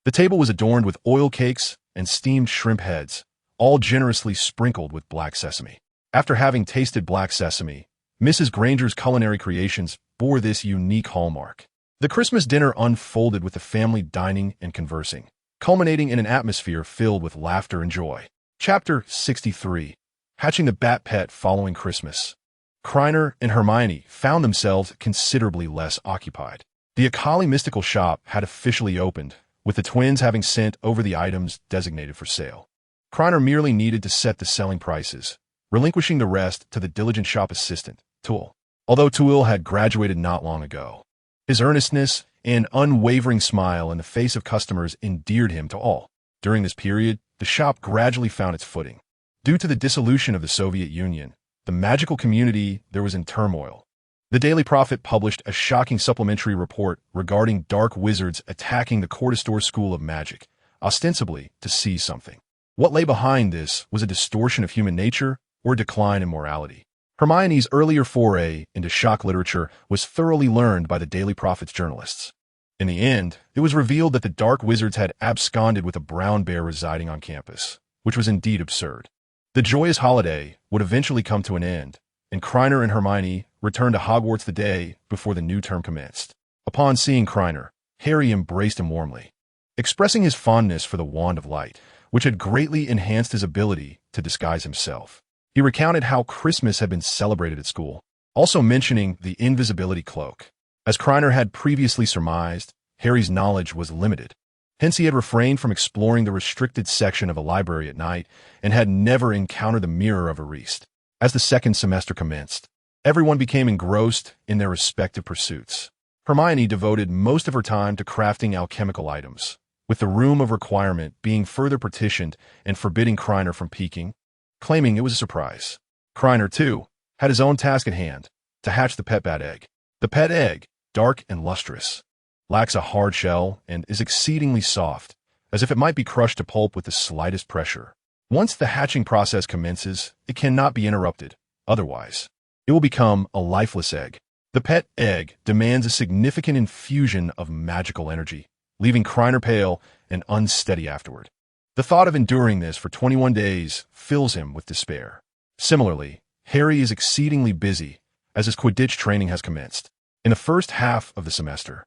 The table was adorned with oil cakes and steamed shrimp heads, all generously sprinkled with black sesame. After having tasted black sesame, Mrs. Granger's culinary creations bore this unique hallmark. The Christmas dinner unfolded with the family dining and conversing, culminating in an atmosphere filled with laughter and joy. Chapter 63. Hatching the Bat Pet Following Christmas. Krena and Hermione found themselves considerably less occupied. The Akali mystical shop had officially opened, with the twins having sent over the items designated for sale. Krena merely needed to set the selling prices, relinquishing the rest to the diligent shop assistant, Tuul. Although Tuul had graduated not long ago, his earnestness and unwavering smile in the face of customers endeared him to all. During this period, the shop gradually found its footing. Due to the dissolution of the Soviet Union, the magical community there was in turmoil. The Daily Prophet published a shocking supplementary report regarding dark wizards attacking the Courtestor School of Magic, ostensibly to seize something. What lay behind this was a distortion of human nature or a decline in morality. Hermione's earlier foray into shock literature was thoroughly learned by the Daily Prophet's journalists. In the end, it was revealed that the dark wizards had absconded with a brown bear residing on campus, which was indeed absurd. The joyous holiday would eventually come to an end, and Krena and Hermione returned to Hogwarts the day before the new term commenced. Upon seeing Krena, Harry embraced him warmly, expressing his fondness for the Wand of Light, which had greatly enhanced his ability to disguise himself. He recounted how Christmas had been celebrated at school, also mentioning the invisibility cloak. As Krena had previously surmised, Harry's knowledge was limited. Hence he had refrained from exploring the restricted section of a library at night and had never encountered the mirror of Ariste. As the second semester commenced, everyone became engrossed in their respective pursuits. Hermione devoted most of her time to crafting alchemical items, with the room of requirement being further partitioned and forbidding Krena from peeking, claiming it was a surprise. Krena, too, had his own task at hand, to hatch the pet bat egg. The pet egg, dark and lustrous, lacks a hard shell and is exceedingly soft, as if it might be crushed to pulp with the slightest pressure. Once the hatching process commences, it cannot be interrupted. Otherwise, it will become a lifeless egg. The pet egg demands a significant infusion of magical energy, leaving Krena pale and unsteady afterward. The thought of enduring this for 21 days fills him with despair. Similarly, Harry is exceedingly busy as his Quidditch training has commenced. In the first half of the semester,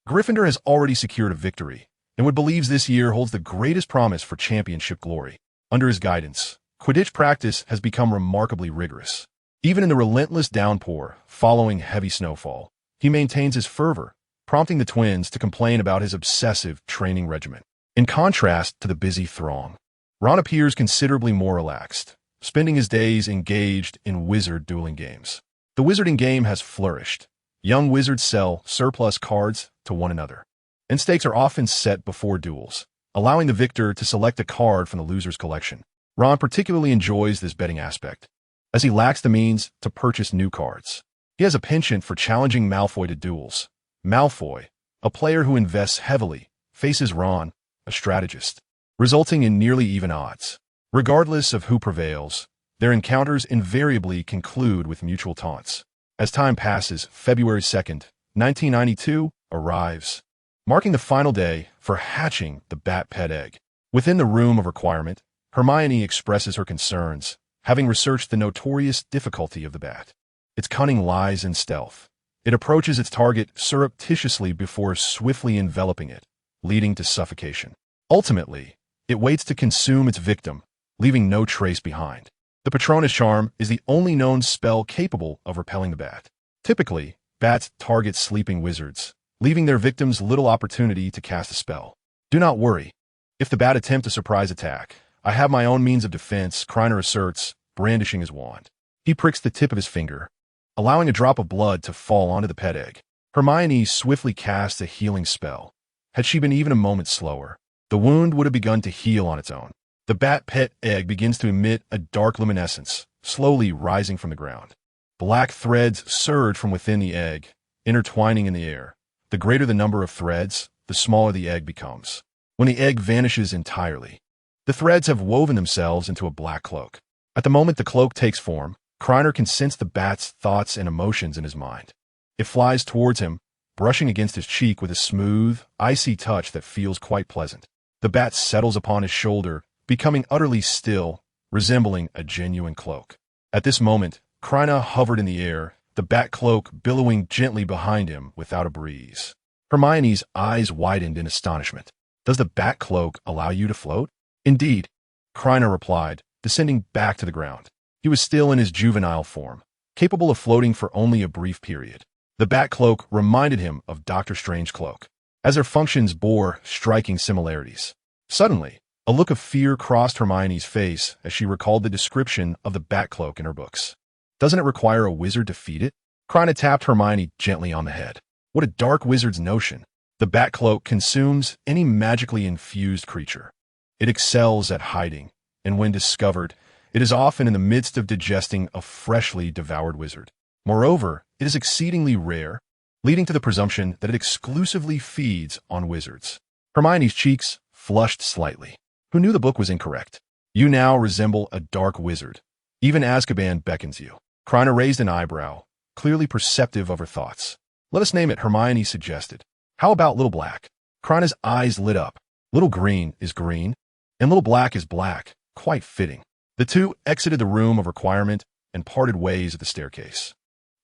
Gryffindor has already secured a victory, and what believes this year holds the greatest promise for championship glory. Under his guidance, Quidditch practice has become remarkably rigorous. Even in the relentless downpour following heavy snowfall, he maintains his fervor, prompting the twins to complain about his obsessive training regimen. In contrast to the busy throng, Ron appears considerably more relaxed, spending his days engaged in wizard dueling games. The wizarding game has flourished. Young wizards sell surplus cards to one another, and stakes are often set before duels, allowing the victor to select a card from the loser's collection. Ron particularly enjoys this betting aspect, as he lacks the means to purchase new cards. He has a penchant for challenging Malfoy to duels. Malfoy, a player who invests heavily, faces Ron, a strategist, resulting in nearly even odds. Regardless of who prevails, their encounters invariably conclude with mutual taunts. As time passes, February 2nd, 1992 arrives, marking the final day for hatching the bat pet egg. Within the room of requirement, Hermione expresses her concerns, having researched the notorious difficulty of the bat. Its cunning lies in stealth. It approaches its target surreptitiously before swiftly enveloping it, leading to suffocation. Ultimately, it waits to consume its victim, leaving no trace behind. The Patronus charm is the only known spell capable of repelling the bat. Typically, bats target sleeping wizards, leaving their victims little opportunity to cast a spell. Do not worry. If the bat attempt a surprise attack, I have my own means of defense, Krena asserts, brandishing his wand. He pricks the tip of his finger, allowing a drop of blood to fall onto the pet egg. Hermione swiftly casts a healing spell. Had she been even a moment slower, the wound would have begun to heal on its own. The bat pet egg begins to emit a dark luminescence, slowly rising from the ground. Black threads surge from within the egg, intertwining in the air. The greater the number of threads, the smaller the egg becomes. When the egg vanishes entirely, the threads have woven themselves into a black cloak. At the moment the cloak takes form, Krena can sense the bat's thoughts and emotions in his mind. It flies towards him, brushing against his cheek with a smooth, icy touch that feels quite pleasant. The bat settles upon his shoulder, becoming utterly still, resembling a genuine cloak. At this moment, Krena hovered in the air, the bat cloak billowing gently behind him without a breeze. Hermione's eyes widened in astonishment. Does the bat cloak allow you to float? Indeed, Krena replied, descending back to the ground. He was still in his juvenile form, capable of floating for only a brief period. The bat cloak reminded him of Dr. Strange's cloak, as their functions bore striking similarities. Suddenly, a look of fear crossed Hermione's face as she recalled the description of the bat cloak in her books. Doesn't it require a wizard to feed it? Krena tapped Hermione gently on the head. What a dark wizard's notion. The bat cloak consumes any magically infused creature. It excels at hiding, and when discovered, it is often in the midst of digesting a freshly devoured wizard. Moreover, it is exceedingly rare, leading to the presumption that it exclusively feeds on wizards. Hermione's cheeks flushed slightly. Who knew the book was incorrect? You now resemble a dark wizard. Even Azkaban beckons you. Krena raised an eyebrow, clearly perceptive of her thoughts. Let us name it, Hermione suggested. How about Little Black? Krena's eyes lit up. Little Green is green, and Little Black is black. Quite fitting. The two exited the room of requirement and parted ways at the staircase.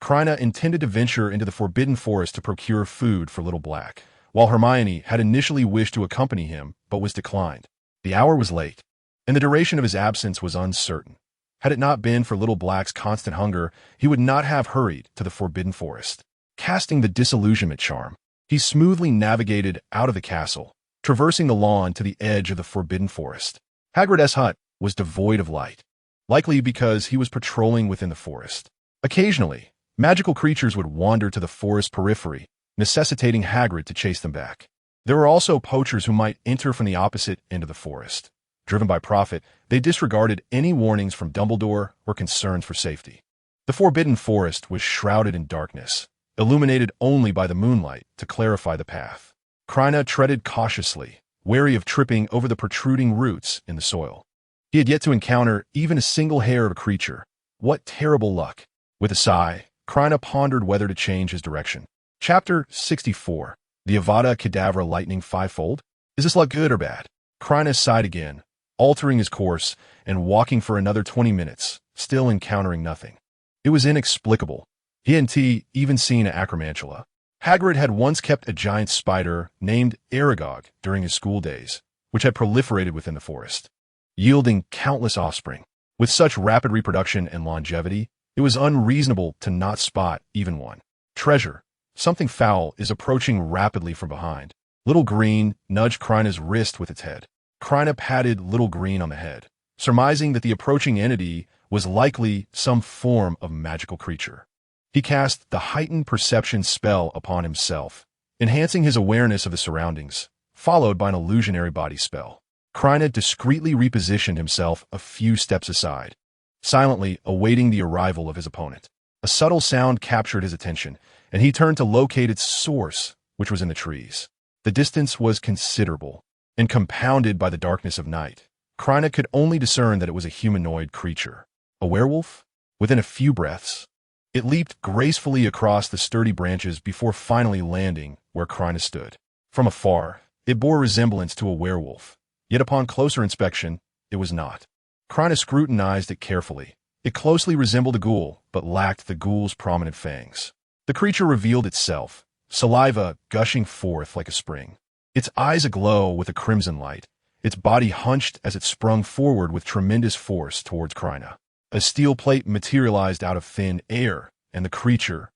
Krena intended to venture into the Forbidden Forest to procure food for Little Black, while Hermione had initially wished to accompany him but was declined. The hour was late, and the duration of his absence was uncertain. Had it not been for Little Black's constant hunger, he would not have hurried to the Forbidden Forest. Casting the disillusionment charm, he smoothly navigated out of the castle, traversing the lawn to the edge of the Forbidden Forest. Hagrid's hut was devoid of light, likely because he was patrolling within the forest. Occasionally, magical creatures would wander to the forest periphery, necessitating Hagrid to chase them back. There were also poachers who might enter from the opposite end of the forest. Driven by profit, they disregarded any warnings from Dumbledore or concerns for safety. The Forbidden Forest was shrouded in darkness, illuminated only by the moonlight to clarify the path. Krena treaded cautiously, wary of tripping over the protruding roots in the soil. He had yet to encounter even a single hair of a creature. What terrible luck! With a sigh, Krena pondered whether to change his direction. Chapter 64. The Avada Kedavra Lightning Fivefold? Is this luck good or bad? Krena sighed again, altering his course and walking for another 20 minutes, still encountering nothing. It was inexplicable. He hadn't even seen an acromantula. Hagrid had once kept a giant spider named Aragog during his school days, which had proliferated within the forest, yielding countless offspring. With such rapid reproduction and longevity, it was unreasonable to not spot even one. Treasure. Something foul is approaching rapidly from behind. Little Green nudged Krena's wrist with its head. Krena patted Little Green on the head, surmising that the approaching entity was likely some form of magical creature. He cast the heightened perception spell upon himself, enhancing his awareness of the surroundings, followed by an illusionary body spell. Krena discreetly repositioned himself a few steps aside, silently awaiting the arrival of his opponent. A subtle sound captured his attention, and he turned to locate its source, which was in the trees. The distance was considerable, and compounded by the darkness of night. Krena could only discern that it was a humanoid creature. A werewolf? Within a few breaths, it leaped gracefully across the sturdy branches before finally landing where Krena stood. From afar, it bore resemblance to a werewolf, yet upon closer inspection, it was not. Krena scrutinized it carefully. It closely resembled a ghoul, but lacked the ghoul's prominent fangs. The creature revealed itself, saliva gushing forth like a spring. Its eyes aglow with a crimson light, its body hunched as it sprung forward with tremendous force towards Krena. A steel plate materialized out of thin air, and the creature,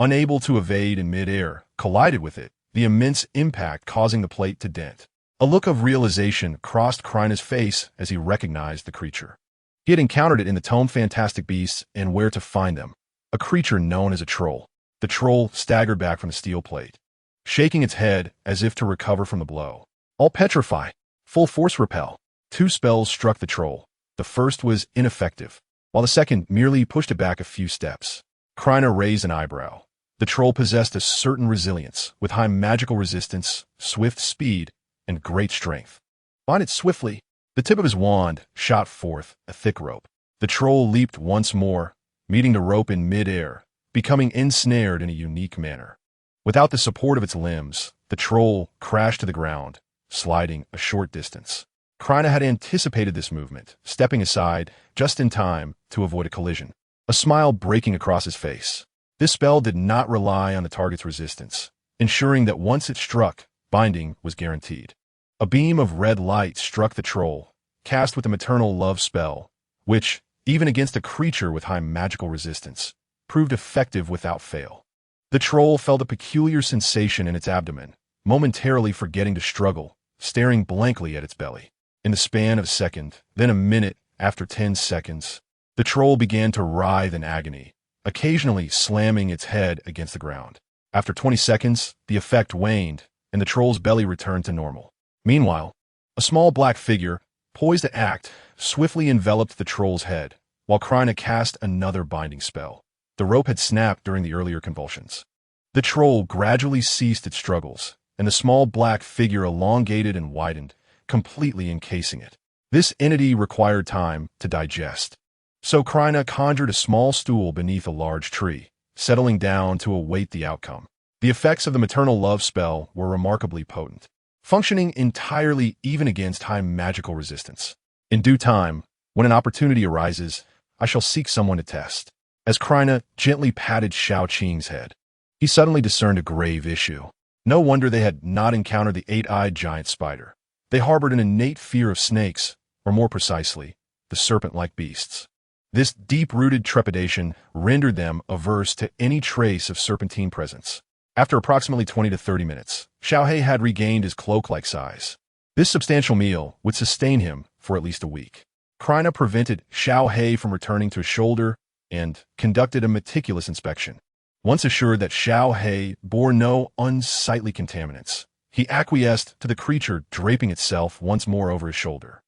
unable to evade in midair, collided with it, the immense impact causing the plate to dent. A look of realization crossed Krena's face as he recognized the creature. He had encountered it in the tome Fantastic Beasts and Where to Find Them, a creature known as a troll. The troll staggered back from the steel plate, shaking its head as if to recover from the blow. All petrify. Full force repel. 2 spells struck the troll. The first was ineffective, while the second merely pushed it back a few steps. Krena raised an eyebrow. The troll possessed a certain resilience, with high magical resistance, swift speed, and great strength. On it swiftly, the tip of his wand shot forth a thick rope. The troll leaped once more, meeting the rope in midair, becoming ensnared in a unique manner. Without the support of its limbs, the troll crashed to the ground, sliding a short distance. Krena had anticipated this movement, stepping aside just in time to avoid a collision, a smile breaking across his face. This spell did not rely on the target's resistance, ensuring that once it struck, binding was guaranteed. A beam of red light struck the troll, cast with the maternal love spell, which, even against a creature with high magical resistance, proved effective without fail. The troll felt a peculiar sensation in its abdomen, momentarily forgetting to struggle, staring blankly at its belly. In the span of a second, then a minute after 10 seconds, the troll began to writhe in agony, occasionally slamming its head against the ground. After 20 seconds, the effect waned, and the troll's belly returned to normal. Meanwhile, a small black figure, poised to act, swiftly enveloped the troll's head, while Krena cast another binding spell. The rope had snapped during the earlier convulsions. The troll gradually ceased its struggles, and the small black figure elongated and widened, completely encasing it. This entity required time to digest. So Krena conjured a small stool beneath a large tree, settling down to await the outcome. The effects of the maternal love spell were remarkably potent, functioning entirely even against high magical resistance. In due time, when an opportunity arises, I shall seek someone to test. As Krena gently patted Xiao Qing's head, he suddenly discerned a grave issue. No wonder they had not encountered the eight-eyed giant spider. They harbored an innate fear of snakes, or more precisely, the serpent-like beasts. This deep-rooted trepidation rendered them averse to any trace of serpentine presence. After approximately 20 to 30 minutes, Xiaohei had regained his cloak-like size. This substantial meal would sustain him for at least a week. Krena prevented Xiaohei from returning to his shoulder and conducted a meticulous inspection. Once assured that Xiaohei bore no unsightly contaminants, he acquiesced to the creature draping itself once more over his shoulder.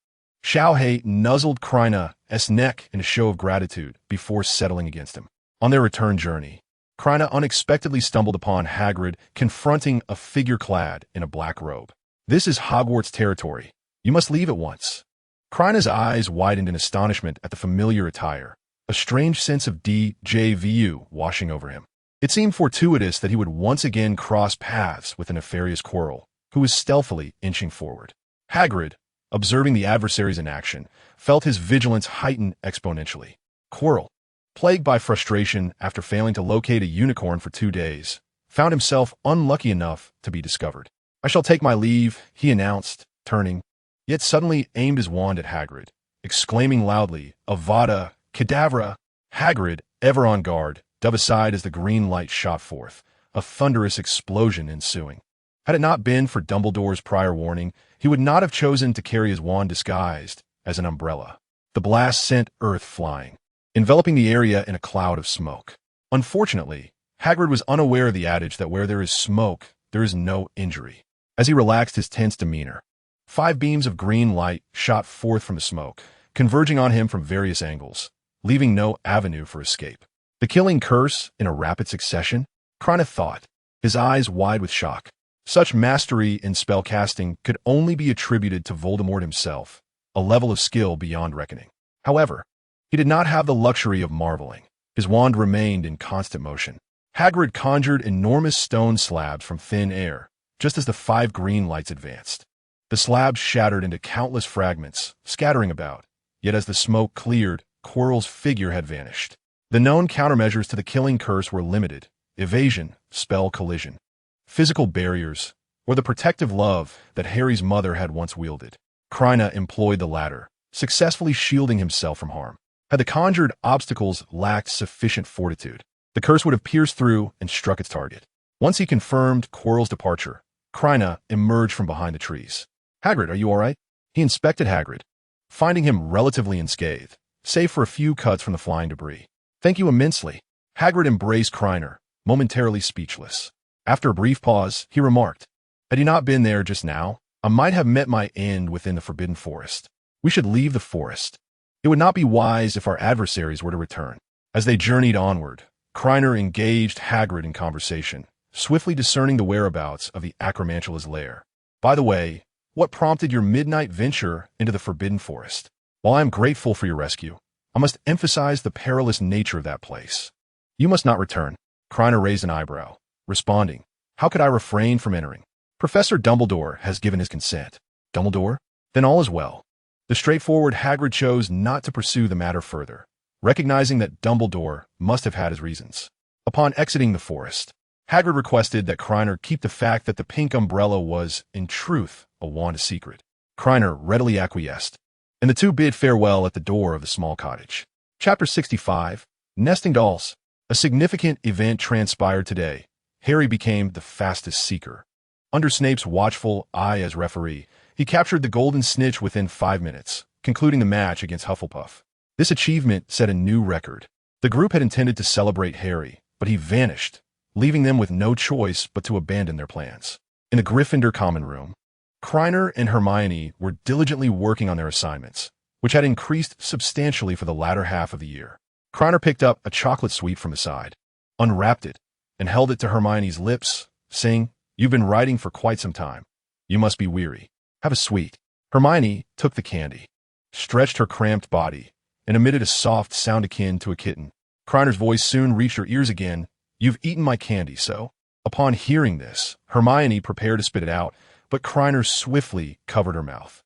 Xiaohei nuzzled Krena's neck in a show of gratitude before settling against him. On their return journey, Krena unexpectedly stumbled upon Hagrid confronting a figure clad in a black robe. "This is Hogwarts territory. You must leave at once." Krena's eyes widened in astonishment at the familiar attire, a strange sense of déjà vu washing over him. It seemed fortuitous that he would once again cross paths with a nefarious Quirrell, who was stealthily inching forward. Hagrid, observing the adversaries in action, felt his vigilance heighten exponentially. Quirrell, plagued by frustration after failing to locate a unicorn for 2 days, found himself unlucky enough to be discovered. "I shall take my leave," he announced, turning, yet suddenly aimed his wand at Hagrid, exclaiming loudly, "Avada Kedavra!" Hagrid, ever on guard, dove aside as the green light shot forth, a thunderous explosion ensuing. Had it not been for Dumbledore's prior warning, he would not have chosen to carry his wand disguised as an umbrella. The blast sent earth flying, enveloping the area in a cloud of smoke. Unfortunately, Hagrid was unaware of the adage that where there is smoke, there is no injury. As he relaxed his tense demeanor, 5 beams of green light shot forth from the smoke, converging on him from various angles, leaving no avenue for escape. The killing curse in a rapid succession? Krena thought, his eyes wide with shock. Such mastery in spellcasting could only be attributed to Voldemort himself, a level of skill beyond reckoning. However, he did not have the luxury of marveling. His wand remained in constant motion. Hagrid conjured enormous stone slabs from thin air, just as the 5 green lights advanced. The slabs shattered into countless fragments, scattering about, yet as the smoke cleared, Quirrell's figure had vanished. The known countermeasures to the killing curse were limited: evasion, spell collision, physical barriers, or the protective love that Harry's mother had once wielded. Krena employed the latter, successfully shielding himself from harm. Had the conjured obstacles lacked sufficient fortitude, the curse would have pierced through and struck its target. Once he confirmed Quirrell's departure, Krena emerged from behind the trees. "Hagrid, are you all right?" He inspected Hagrid, finding him relatively unscathed, save for a few cuts from the flying debris. "Thank you immensely." Hagrid embraced Krena, momentarily speechless. After a brief pause, he remarked, "Had you not been there just now, I might have met my end within the Forbidden Forest. We should leave the forest. It would not be wise if our adversaries were to return." As they journeyed onward, Krena engaged Hagrid in conversation, swiftly discerning the whereabouts of the Acromantula's lair. "By the way, what prompted your midnight venture into the Forbidden Forest? While I am grateful for your rescue, I must emphasize the perilous nature of that place." "You must not return." Krena raised an eyebrow, responding, "How could I refrain from entering? Professor Dumbledore has given his consent." "Dumbledore? Then all is well." The straightforward Hagrid chose not to pursue the matter further, recognizing that Dumbledore must have had his reasons. Upon exiting the forest, Hagrid requested that Krena keep the fact that the pink umbrella was, in truth, a wand secret. Krena readily acquiesced, and the two bid farewell at the door of the small cottage. Chapter 65, Nesting Dolls. A significant event transpired today. Harry became the fastest seeker. Under Snape's watchful eye as referee, he captured the golden snitch within 5 minutes, concluding the match against Hufflepuff. This achievement set a new record. The group had intended to celebrate Harry, but he vanished, leaving them with no choice but to abandon their plans. In the Gryffindor common room, Krena and Hermione were diligently working on their assignments, which had increased substantially for the latter half of the year. Krena picked up a chocolate sweet from the side, unwrapped it, and held it to Hermione's lips, saying, "You've been writing for quite some time. You must be weary. Have a sweet." Hermione took the candy, stretched her cramped body, and emitted a soft sound akin to a kitten. Krena's voice soon reached her ears again. "You've eaten my candy, so?" Upon hearing this, Hermione prepared to spit it out, but Krena swiftly covered her mouth.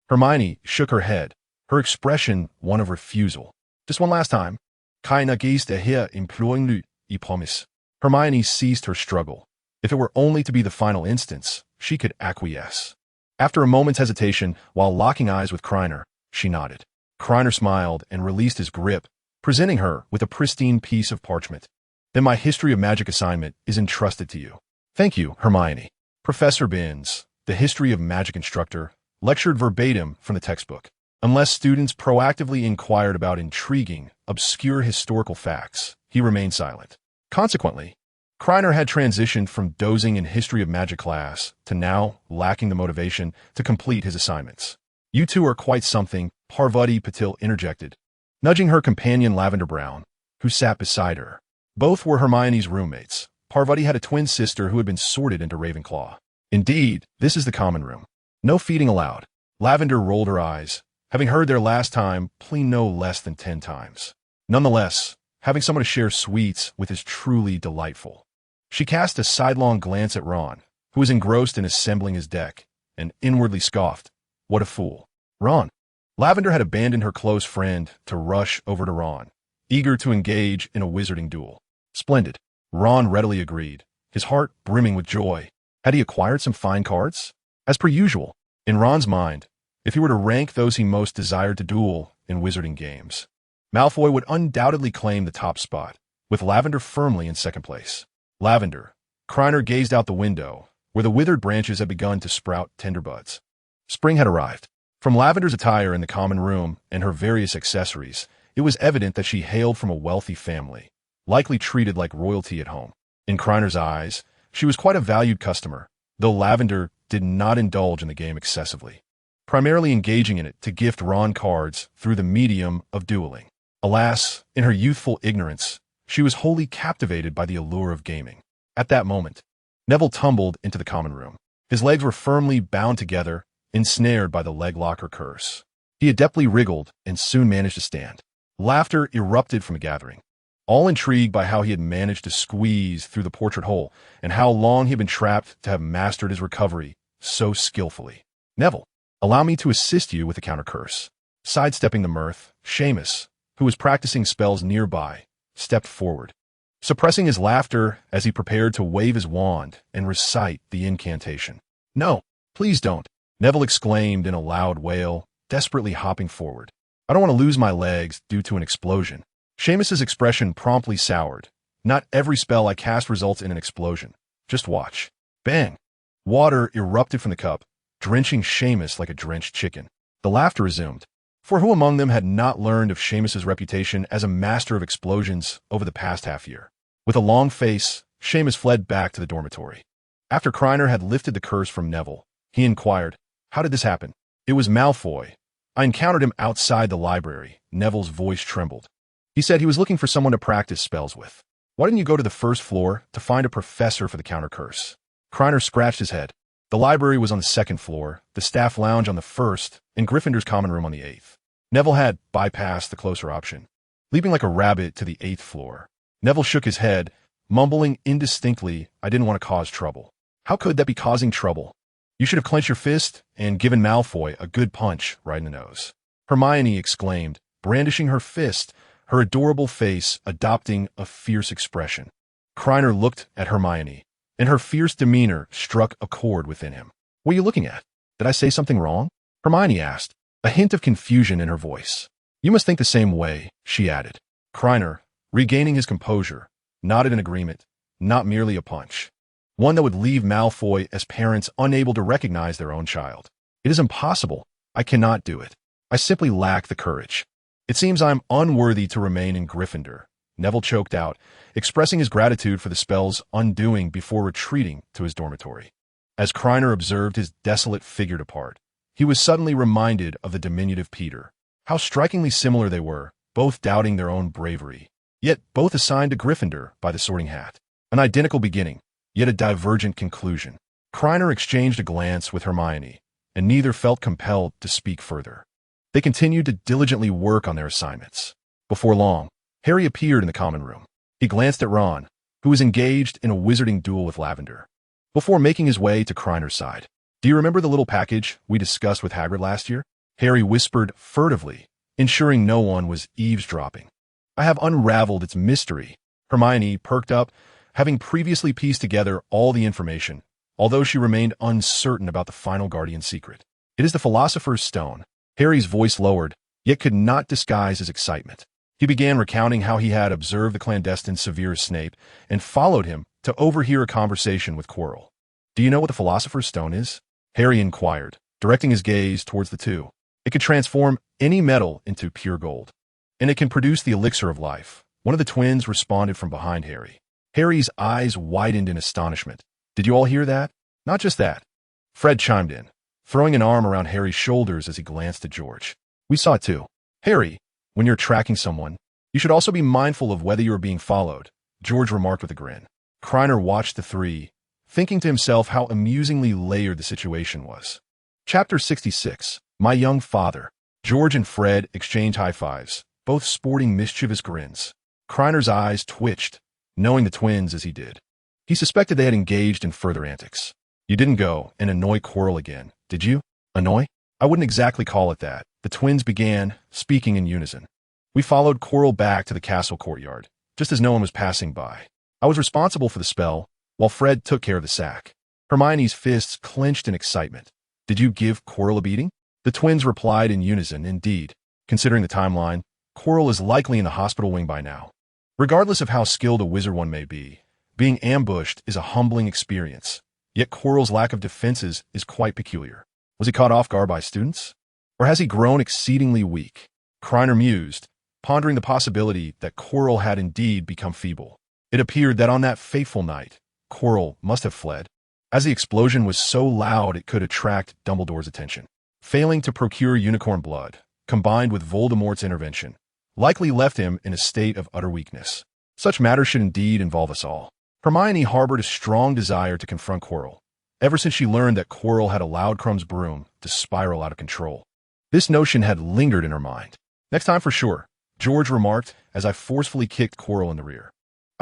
Hermione shook her head, her expression one of refusal. "Just one last time. Keine Geste hier imploring nu, I promise." Hermione ceased her struggle. If it were only to be the final instance, she could acquiesce. After a moment's hesitation, while locking eyes with Krena, she nodded. Krena smiled and released his grip, presenting her with a pristine piece of parchment. "Then my history of magic assignment is entrusted to you." "Thank you, Hermione." Professor Binns, the history of magic instructor, lectured verbatim from the textbook. Unless students proactively inquired about intriguing, obscure historical facts, he remained silent. Consequently, Krena had transitioned from dozing in history of magic class to now lacking the motivation to complete his assignments. "You two are quite something," Parvati Patil interjected, nudging her companion Lavender Brown, who sat beside her. Both were Hermione's roommates. Parvati had a twin sister who had been sorted into Ravenclaw. "Indeed, this is the common room. No feeding allowed." Lavender rolled her eyes, having heard their last time plea no less than 10 times. Nonetheless, having someone to share sweets with is truly delightful. She cast a sidelong glance at Ron, who was engrossed in assembling his deck, and inwardly scoffed. What a fool. Ron. Lavender had abandoned her close friend to rush over to Ron, eager to engage in a wizarding duel. "Splendid." Ron readily agreed, his heart brimming with joy. Had he acquired some fine cards? As per usual, in Ron's mind, if he were to rank those he most desired to duel in wizarding games, Malfoy would undoubtedly claim the top spot, with Lavender firmly in second place. Lavender. Krena gazed out the window, where the withered branches had begun to sprout tender buds. Spring had arrived. From Lavender's attire in the common room and her various accessories, it was evident that she hailed from a wealthy family, likely treated like royalty at home. In Krena's eyes, she was quite a valued customer, though Lavender did not indulge in the game excessively, primarily engaging in it to gift Ron cards through the medium of dueling. Alas, in her youthful ignorance, she was wholly captivated by the allure of gaming. At that moment, Neville tumbled into the common room. His legs were firmly bound together, ensnared by the leg locker curse. He adeptly wriggled and soon managed to stand. Laughter erupted from the gathering, all intrigued by how he had managed to squeeze through the portrait hole and how long he had been trapped to have mastered his recovery so skillfully. "Neville, allow me to assist you with the counter curse." Sidestepping the mirth, Seamus, who was practicing spells nearby, stepped forward, suppressing his laughter as he prepared to wave his wand and recite the incantation. "No, please don't," Neville exclaimed in a loud wail, desperately hopping forward. "I don't want to lose my legs due to an explosion." Seamus's expression promptly soured. "Not every spell I cast results in an explosion. Just watch." Bang! Water erupted from the cup, drenching Seamus like a drenched chicken. The laughter resumed. For who among them had not learned of Seamus's reputation as a master of explosions over the past half-year? With a long face, Seamus fled back to the dormitory. After Krena had lifted the curse from Neville, he inquired, "How did this happen?" "It was Malfoy. I encountered him outside the library." Neville's voice trembled. "He said he was looking for someone to practice spells with." "Why didn't you go to the first floor to find a professor for the counter curse?" Krena scratched his head. The library was on the second floor, the staff lounge on the first, and Gryffindor's common room on the 8th. Neville had bypassed the closer option, leaping like a rabbit to the 8th floor. Neville shook his head, mumbling indistinctly, "I didn't want to cause trouble." "How could that be causing trouble? You should have clenched your fist and given Malfoy a good punch right in the nose." Hermione exclaimed, brandishing her fist, her adorable face adopting a fierce expression. Krena looked at Hermione, and her fierce demeanor struck a chord within him. "What are you looking at? Did I say something wrong?" Hermione asked, a hint of confusion in her voice. "You must think the same way," she added. Krena, regaining his composure, nodded in agreement. "Not merely a punch. One that would leave Malfoy as parents unable to recognize their own child. It is impossible. I cannot do it. I simply lack the courage. It seems I am unworthy to remain in Gryffindor." Neville choked out, expressing his gratitude for the spell's undoing before retreating to his dormitory. As Krena observed his desolate figure depart, he was suddenly reminded of the diminutive Peter. How strikingly similar they were, both doubting their own bravery, yet both assigned to Gryffindor by the Sorting Hat. An identical beginning, yet a divergent conclusion. Krena exchanged a glance with Hermione, and neither felt compelled to speak further. They continued to diligently work on their assignments. Before long, Harry appeared in the common room. He glanced at Ron, who was engaged in a wizarding duel with Lavender, before making his way to Krener's side. "Do you remember the little package we discussed with Hagrid last year?" Harry whispered furtively, ensuring no one was eavesdropping. "I have unraveled its mystery." Hermione perked up, having previously pieced together all the information, although she remained uncertain about the final guardian secret. "It is the Philosopher's Stone." Harry's voice lowered, yet could not disguise his excitement. He began recounting how he had observed the clandestine Severus Snape and followed him to overhear a conversation with Quirrell. "Do you know what the Philosopher's Stone is?" Harry inquired, directing his gaze towards the two. "It could transform any metal into pure gold, and it can produce the elixir of life." One of the twins responded from behind Harry. Harry's eyes widened in astonishment. "Did you all hear that?" "Not just that." Fred chimed in, throwing an arm around Harry's shoulders as he glanced at George. "We saw it too." "Harry, when you're tracking someone, you should also be mindful of whether you are being followed," George remarked with a grin. Krener watched the three, thinking to himself how amusingly layered the situation was. Chapter 66, My Young Father. George and Fred exchanged high fives, both sporting mischievous grins. Krener's eyes twitched, knowing the twins as he did. He suspected they had engaged in further antics. "You didn't go and annoy Quirrell again, did you?" "Annoy? I wouldn't exactly call it that." The twins began, speaking in unison. "We followed Quirrell back to the castle courtyard, just as no one was passing by. I was responsible for the spell, while Fred took care of the sack." Hermione's fists clenched in excitement. "Did you give Quirrell a beating?" The twins replied in unison, "Indeed. Considering the timeline, Quirrell is likely in the hospital wing by now." Regardless of how skilled a wizard one may be, being ambushed is a humbling experience. Yet Quirrell's lack of defenses is quite peculiar. Was he caught off guard by students? Or has he grown exceedingly weak? Krener mused, pondering the possibility that Quirrell had indeed become feeble. It appeared that on that fateful night, Quirrell must have fled, as the explosion was so loud it could attract Dumbledore's attention. Failing to procure unicorn blood, combined with Voldemort's intervention, likely left him in a state of utter weakness. Such matters should indeed involve us all. Hermione harbored a strong desire to confront Quirrell, ever since she learned that Quirrell had allowed Krumm's broom to spiral out of control. This notion had lingered in her mind. "Next time for sure," George remarked as I forcefully kicked Quirrell in the rear.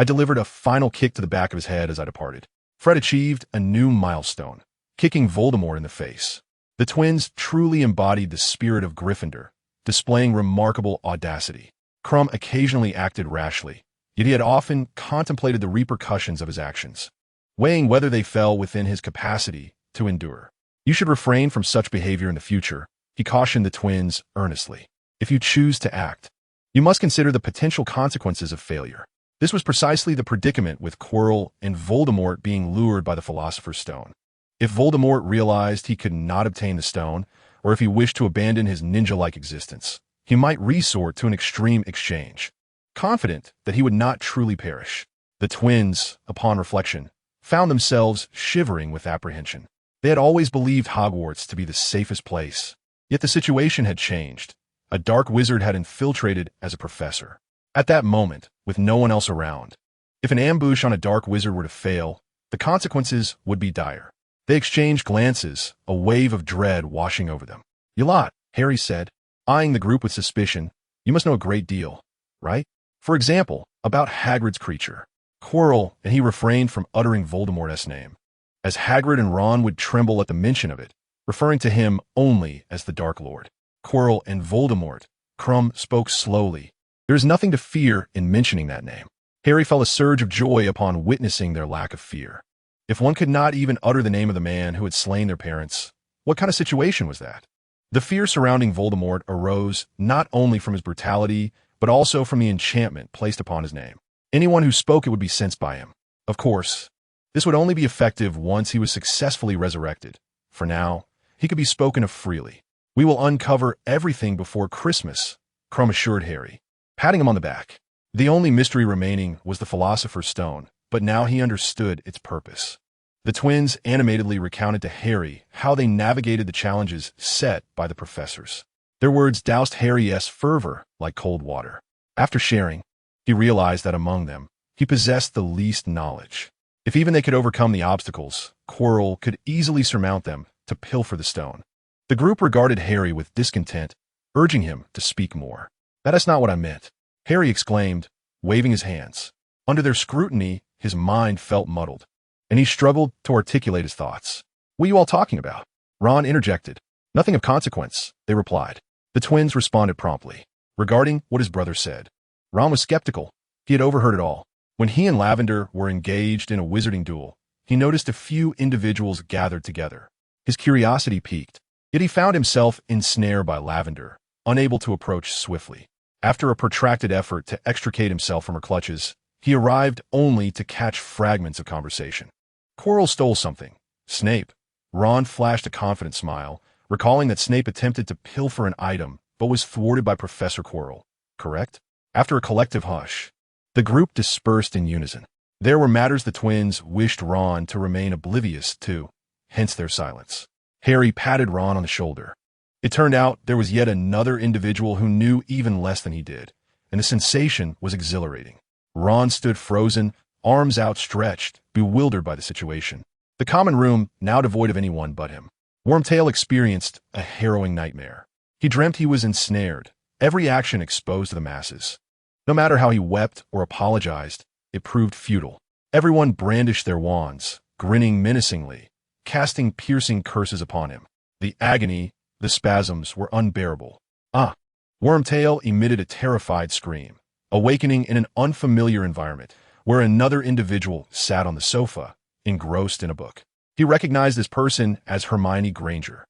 I delivered a final kick to the back of his head as I departed. Fred achieved a new milestone, kicking Voldemort in the face. The twins truly embodied the spirit of Gryffindor, displaying remarkable audacity. Krumm occasionally acted rashly, yet he had often contemplated the repercussions of his actions, weighing whether they fell within his capacity to endure. "You should refrain from such behavior in the future," he cautioned the twins earnestly. "If you choose to act, you must consider the potential consequences of failure." This was precisely the predicament with Quirrell and Voldemort being lured by the Philosopher's Stone. If Voldemort realized he could not obtain the stone, or if he wished to abandon his ninja-like existence, he might resort to an extreme exchange, confident that he would not truly perish. The twins, upon reflection, found themselves shivering with apprehension. They had always believed Hogwarts to be the safest place, yet the situation had changed. A dark wizard had infiltrated as a professor. At that moment, with no one else around, if an ambush on a dark wizard were to fail, the consequences would be dire. They exchanged glances, a wave of dread washing over them. "You lot," Harry said, eyeing the group with suspicion. "You must know a great deal, right? For example, about Hagrid's creature." Quirrell, and he refrained from uttering Voldemort's name, as Hagrid and Ron would tremble at the mention of it, referring to him only as the Dark Lord. "Quirrell and Voldemort," Krumm spoke slowly. "There is nothing to fear in mentioning that name." Harry felt a surge of joy upon witnessing their lack of fear. If one could not even utter the name of the man who had slain their parents, what kind of situation was that? The fear surrounding Voldemort arose not only from his brutality, but also from the enchantment placed upon his name. Anyone who spoke it would be sensed by him. Of course, this would only be effective once he was successfully resurrected. For now, he could be spoken of freely. "We will uncover everything before Christmas," Krumm assured Harry, patting him on the back. The only mystery remaining was the Philosopher's Stone, but now he understood its purpose. The twins animatedly recounted to Harry how they navigated the challenges set by the professors. Their words doused Harry's fervor like cold water. After sharing, he realized that among them, he possessed the least knowledge. If even they could overcome the obstacles, Quirrell could easily surmount them to pilfer the stone. The group regarded Harry with discontent, urging him to speak more. "That is not what I meant," Harry exclaimed, waving his hands. Under their scrutiny, his mind felt muddled, and he struggled to articulate his thoughts. "What are you all talking about?" Ron interjected. "Nothing of consequence," they replied. The twins responded promptly, regarding what his brother said. Ron was skeptical. He had overheard it all. When he and Lavender were engaged in a wizarding duel, he noticed a few individuals gathered together. His curiosity piqued, yet he found himself ensnared by Lavender, unable to approach swiftly. After a protracted effort to extricate himself from her clutches, he arrived only to catch fragments of conversation. Quirrell stole something. Snape. Ron flashed a confident smile, recalling that Snape attempted to pilfer an item, but was thwarted by Professor Quirrell. Correct? After a collective hush, the group dispersed in unison. There were matters the twins wished Ron to remain oblivious to, hence their silence. Harry patted Ron on the shoulder. It turned out there was yet another individual who knew even less than he did, and the sensation was exhilarating. Ron stood frozen, arms outstretched, bewildered by the situation. The common room, now devoid of anyone but him. Wormtail experienced a harrowing nightmare. He dreamt he was ensnared, every action exposed to the masses. No matter how he wept or apologized, it proved futile. Everyone brandished their wands, grinning menacingly, casting piercing curses upon him. The agony, the spasms were unbearable. "Ah!" Wormtail emitted a terrified scream, awakening in an unfamiliar environment where another individual sat on the sofa, engrossed in a book. He recognized this person as Hermione Granger,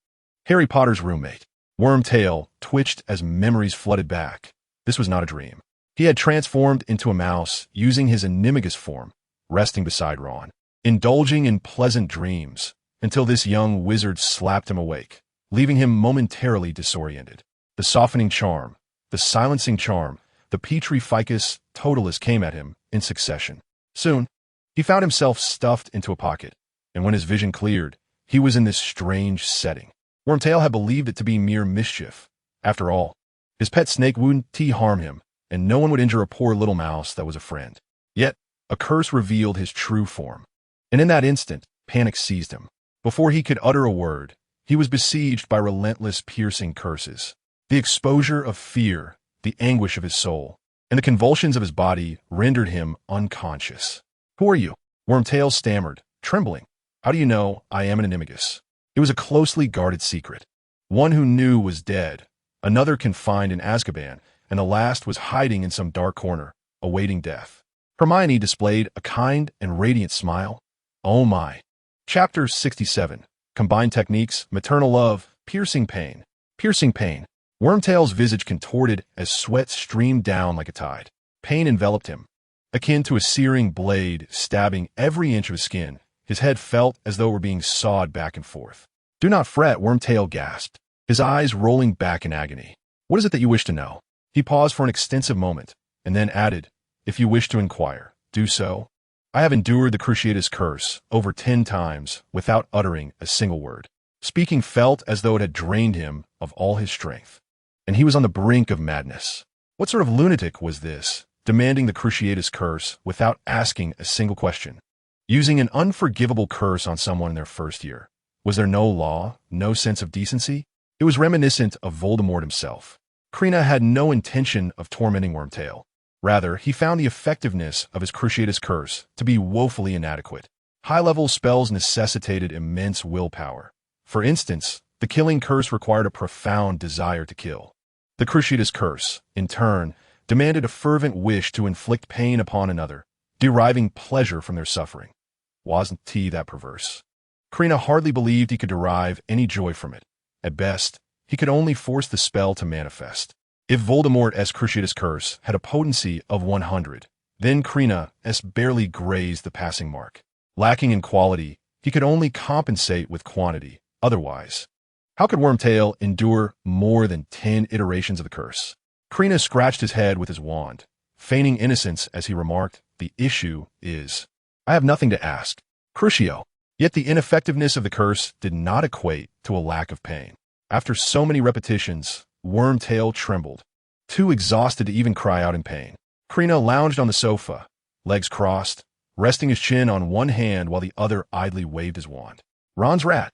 Harry Potter's roommate. Wormtail twitched as memories flooded back. This was not a dream. He had transformed into a mouse using his animagus form, resting beside Ron, indulging in pleasant dreams, until this young wizard slapped him awake, leaving him momentarily disoriented. The softening charm, the silencing charm, the Petri ficus totalis came at him in succession. Soon, he found himself stuffed into a pocket, and when his vision cleared, he was in this strange setting. Wormtail had believed it to be mere mischief. After all, his pet snake wouldn't harm him, and no one would injure a poor little mouse that was a friend. Yet, a curse revealed his true form, and in that instant, panic seized him. Before he could utter a word, he was besieged by relentless piercing curses. The exposure of fear, the anguish of his soul, and the convulsions of his body rendered him unconscious. "Who are you?" Wormtail stammered, trembling. "How do you know I am an animagus?" It was a closely guarded secret. One who knew was dead, another confined in Azkaban, and the last was hiding in some dark corner, awaiting death. Hermione displayed a kind and radiant smile. Oh my. Chapter 67. Combined techniques, maternal love, piercing pain. Piercing pain. Wormtail's visage contorted as sweat streamed down like a tide. Pain enveloped him, akin to a searing blade stabbing every inch of his skin. His head felt as though it were being sawed back and forth. "Do not fret," Wormtail gasped, his eyes rolling back in agony. "What is it that you wish to know?" He paused for an extensive moment, and then added, "If you wish to inquire, do so. I have endured the Cruciatus curse over 10 times without uttering a single word." Speaking felt as though it had drained him of all his strength, and he was on the brink of madness. What sort of lunatic was this, demanding the Cruciatus curse without asking a single question? Using an unforgivable curse on someone in their first year. Was there no law, no sense of decency? It was reminiscent of Voldemort himself. Krena had no intention of tormenting Wormtail. Rather, he found the effectiveness of his Cruciatus curse to be woefully inadequate. High-level spells necessitated immense willpower. For instance, the killing curse required a profound desire to kill. The Cruciatus curse, in turn, demanded a fervent wish to inflict pain upon another, deriving pleasure from their suffering. Wasn't he that perverse? Krena hardly believed he could derive any joy from it. At best, he could only force the spell to manifest. If Voldemort's Cruciatus curse had a potency of 100, then Krena's barely grazed the passing mark. Lacking in quality, he could only compensate with quantity. Otherwise, how could Wormtail endure more than 10 iterations of the curse? Krena scratched his head with his wand, feigning innocence as he remarked, "The issue is, I have nothing to ask. Crucio." Yet the ineffectiveness of the curse did not equate to a lack of pain. After so many repetitions, Wormtail trembled, too exhausted to even cry out in pain. Krena lounged on the sofa, legs crossed, resting his chin on one hand while the other idly waved his wand. Ron's rat.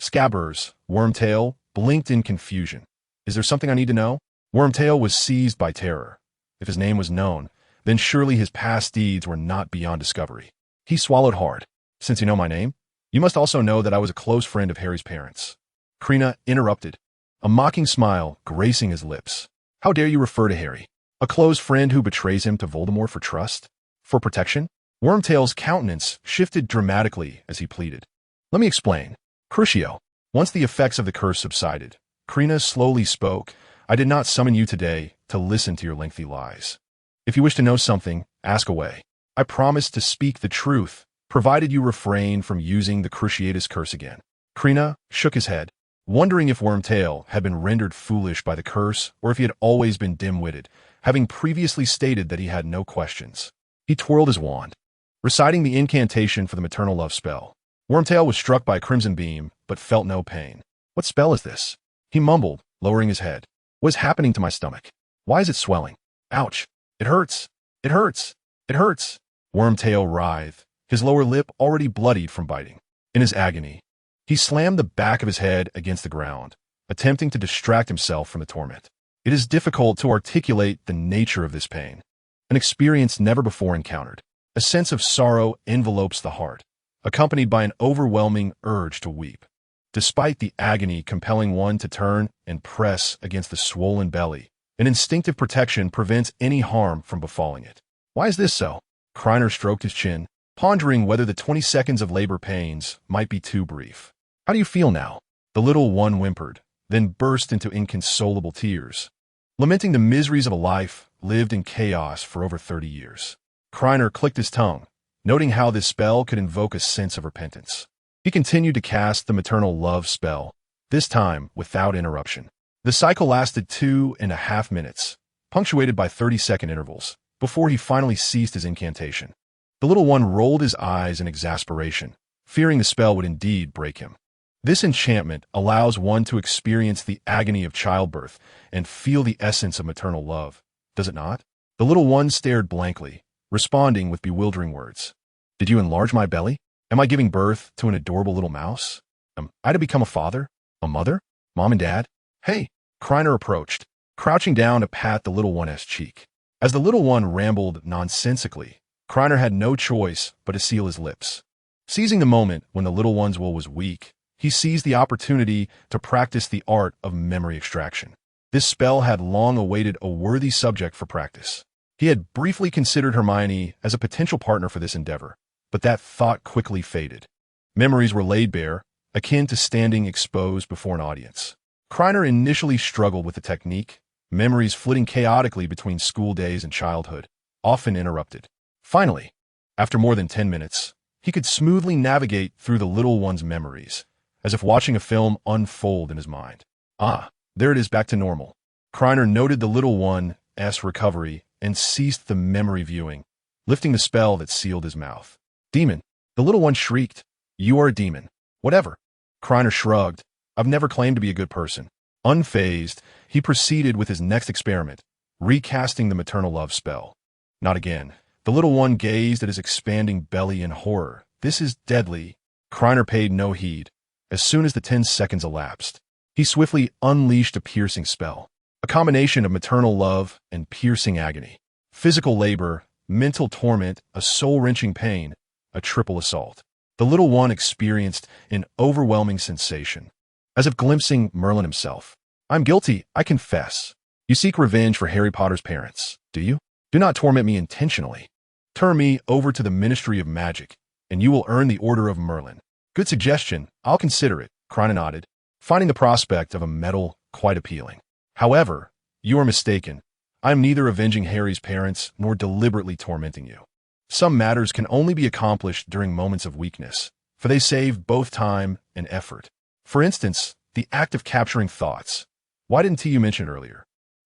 Scabbers, Wormtail, blinked in confusion. Is there something I need to know? Wormtail was seized by terror. If his name was known, then surely his past deeds were not beyond discovery. He swallowed hard. Since you know my name, you must also know that I was a close friend of Harry's parents. Krena interrupted, a mocking smile gracing his lips. How dare you refer to Harry? A close friend who betrays him to Voldemort for trust? For protection? Wormtail's countenance shifted dramatically as he pleaded. Let me explain. Crucio. Once the effects of the curse subsided, Krena slowly spoke. I did not summon you today to listen to your lengthy lies. If you wish to know something, ask away. I promise to speak the truth, provided you refrain from using the Cruciatus curse again. Krena shook his head, wondering if Wormtail had been rendered foolish by the curse or if he had always been dim-witted, having previously stated that he had no questions. He twirled his wand, reciting the incantation for the maternal love spell. Wormtail was struck by a crimson beam, but felt no pain. What spell is this? He mumbled, lowering his head. What is happening to my stomach? Why is it swelling? Ouch! It hurts! It hurts! It hurts! Wormtail writhed, his lower lip already bloodied from biting. In his agony, he slammed the back of his head against the ground, attempting to distract himself from the torment. It is difficult to articulate the nature of this pain, an experience never before encountered. A sense of sorrow envelopes the heart, accompanied by an overwhelming urge to weep. Despite the agony compelling one to turn and press against the swollen belly, an instinctive protection prevents any harm from befalling it. Why is this so? Krena stroked his chin, pondering whether the 20 seconds of labor pains might be too brief. How do you feel now? The little one whimpered, then burst into inconsolable tears, lamenting the miseries of a life lived in chaos for over 30 years. Krena clicked his tongue, noting how this spell could invoke a sense of repentance. He continued to cast the maternal love spell, this time without interruption. The cycle lasted 2.5 minutes, punctuated by 30-second intervals, before he finally ceased his incantation. The little one rolled his eyes in exasperation, fearing the spell would indeed break him. This enchantment allows one to experience the agony of childbirth and feel the essence of maternal love, does it not? The little one stared blankly, responding with bewildering words. Did you enlarge my belly? Am I giving birth to an adorable little mouse? Am I to become a father? A mother? Mom and dad? Hey! Krena approached, crouching down to pat the little one's cheek. As the little one rambled nonsensically, Krena had no choice but to seal his lips. Seizing the moment when the little one's will was weak, he seized the opportunity to practice the art of memory extraction. This spell had long awaited a worthy subject for practice. He had briefly considered Hermione as a potential partner for this endeavor, but that thought quickly faded. Memories were laid bare, akin to standing exposed before an audience. Krena initially struggled with the technique, memories flitting chaotically between school days and childhood, often interrupted. Finally, after more than 10 minutes, he could smoothly navigate through the little one's memories, as if watching a film unfold in his mind. Ah, there it is, back to normal. Krena noted the little one's recovery and ceased the memory viewing, lifting the spell that sealed his mouth. Demon! The little one shrieked. You are a demon. Whatever. Krena shrugged. I've never claimed to be a good person. Unfazed, he proceeded with his next experiment, recasting the maternal love spell. Not again. The little one gazed at his expanding belly in horror. This is deadly. Krena paid no heed. As soon as the 10 seconds elapsed, he swiftly unleashed a piercing spell, a combination of maternal love and piercing agony. Physical labor, mental torment, a soul-wrenching pain, a triple assault. The little one experienced an overwhelming sensation, as if glimpsing Merlin himself. I'm guilty, I confess. You seek revenge for Harry Potter's parents, do you? Do not torment me intentionally. Turn me over to the Ministry of Magic, and you will earn the Order of Merlin. Good suggestion, I'll consider it, Krena nodded, finding the prospect of a medal quite appealing. However, you are mistaken. I am neither avenging Harry's parents nor deliberately tormenting you. Some matters can only be accomplished during moments of weakness, for they save both time and effort. For instance, the act of capturing thoughts. Why didn't you mention it earlier?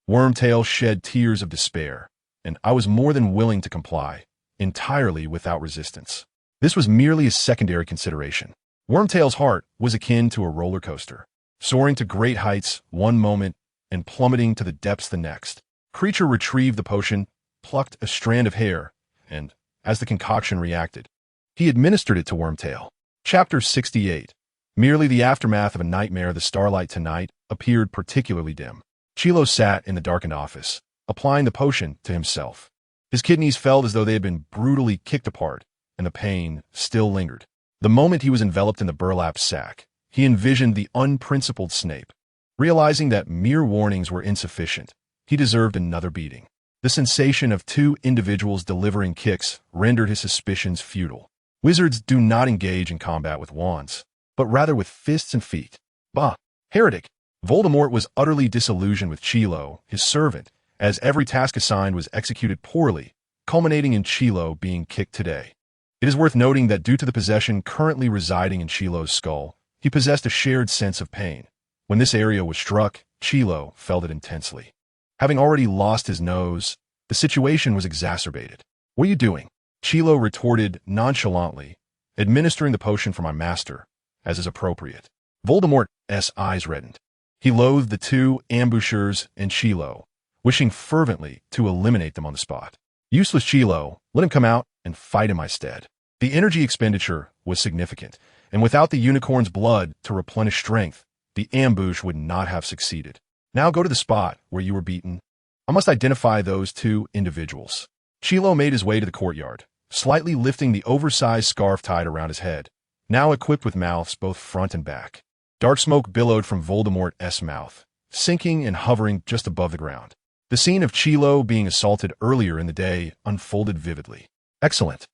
Wormtail shed tears of despair, and I was more than willing to comply, entirely without resistance. This was merely a secondary consideration. Wormtail's heart was akin to a roller coaster, soaring to great heights one moment and plummeting to the depths the next. Creature retrieved the potion, plucked a strand of hair, and, as the concoction reacted, he administered it to Wormtail. Chapter 68. Merely the aftermath of a nightmare. The starlight tonight appeared particularly dim. Chilo sat in the darkened office, applying the potion to himself. His kidneys felt as though they had been brutally kicked apart, and the pain still lingered. The moment he was enveloped in the burlap sack, he envisioned the unprincipled Snape. Realizing that mere warnings were insufficient, he deserved another beating. The sensation of two individuals delivering kicks rendered his suspicions futile. Wizards do not engage in combat with wands, but rather with fists and feet. Bah! Heretic! Voldemort was utterly disillusioned with Chilo, his servant, as every task assigned was executed poorly, culminating in Chilo being kicked today. It is worth noting that due to the possession currently residing in Chilo's skull, he possessed a shared sense of pain. When this area was struck, Chilo felt it intensely. Having already lost his nose, the situation was exacerbated. "What are you doing?" Chilo retorted nonchalantly, "Administering the potion for my master, as is appropriate." Voldemort's eyes reddened. He loathed the two ambushers and Chilo, wishing fervently to eliminate them on the spot. Useless Chilo, let him come out and fight in my stead. The energy expenditure was significant, and without the unicorn's blood to replenish strength, the ambush would not have succeeded. "Now go to the spot where you were beaten. I must identify those two individuals." Chilo made his way to the courtyard, slightly lifting the oversized scarf tied around his head, now equipped with mouths both front and back. Dark smoke billowed from Voldemort's mouth, sinking and hovering just above the ground. The scene of Chilo being assaulted earlier in the day unfolded vividly. "Excellent."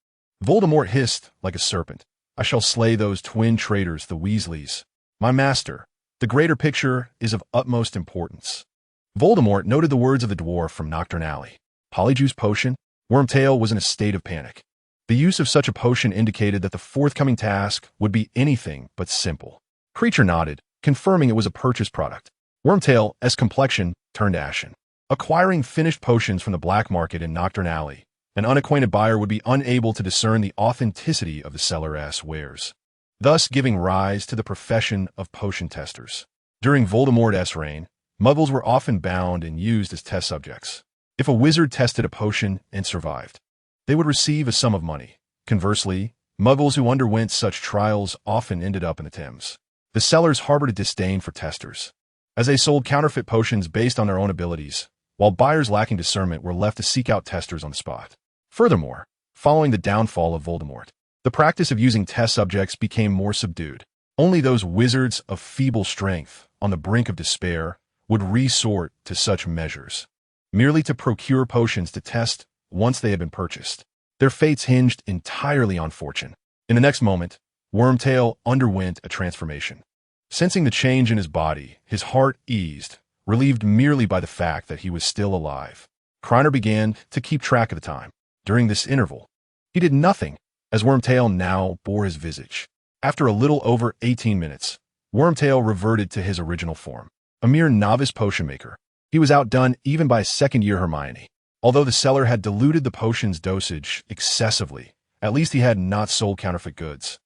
Voldemort hissed like a serpent. "I shall slay those twin traitors, the Weasleys. My master, the greater picture is of utmost importance." Voldemort noted the words of the dwarf from Nocturne Alley. Polyjuice potion? Wormtail was in a state of panic. The use of such a potion indicated that the forthcoming task would be anything but simple. Creature nodded, confirming it was a purchase product. Wormtail's complexion turned ashen. Acquiring finished potions from the black market in Nocturne Alley, an unacquainted buyer would be unable to discern the authenticity of the seller's wares, thus giving rise to the profession of potion testers. During Voldemort's reign, Muggles were often bound and used as test subjects. If a wizard tested a potion and survived, they would receive a sum of money. Conversely, Muggles who underwent such trials often ended up in the Thames. The sellers harbored a disdain for testers, as they sold counterfeit potions based on their own abilities, while buyers lacking discernment were left to seek out testers on the spot. Furthermore, following the downfall of Voldemort, the practice of using test subjects became more subdued. Only those wizards of feeble strength, on the brink of despair, would resort to such measures, merely to procure potions to test once they had been purchased. Their fates hinged entirely on fortune. In the next moment, Wormtail underwent a transformation. Sensing the change in his body, his heart eased, relieved merely by the fact that he was still alive. Krena began to keep track of the time. During this interval, he did nothing, as Wormtail now bore his visage. After a little over 18 minutes, Wormtail reverted to his original form. A mere novice potion maker, he was outdone even by second-year Hermione. Although the seller had diluted the potion's dosage excessively, at least he had not sold counterfeit goods,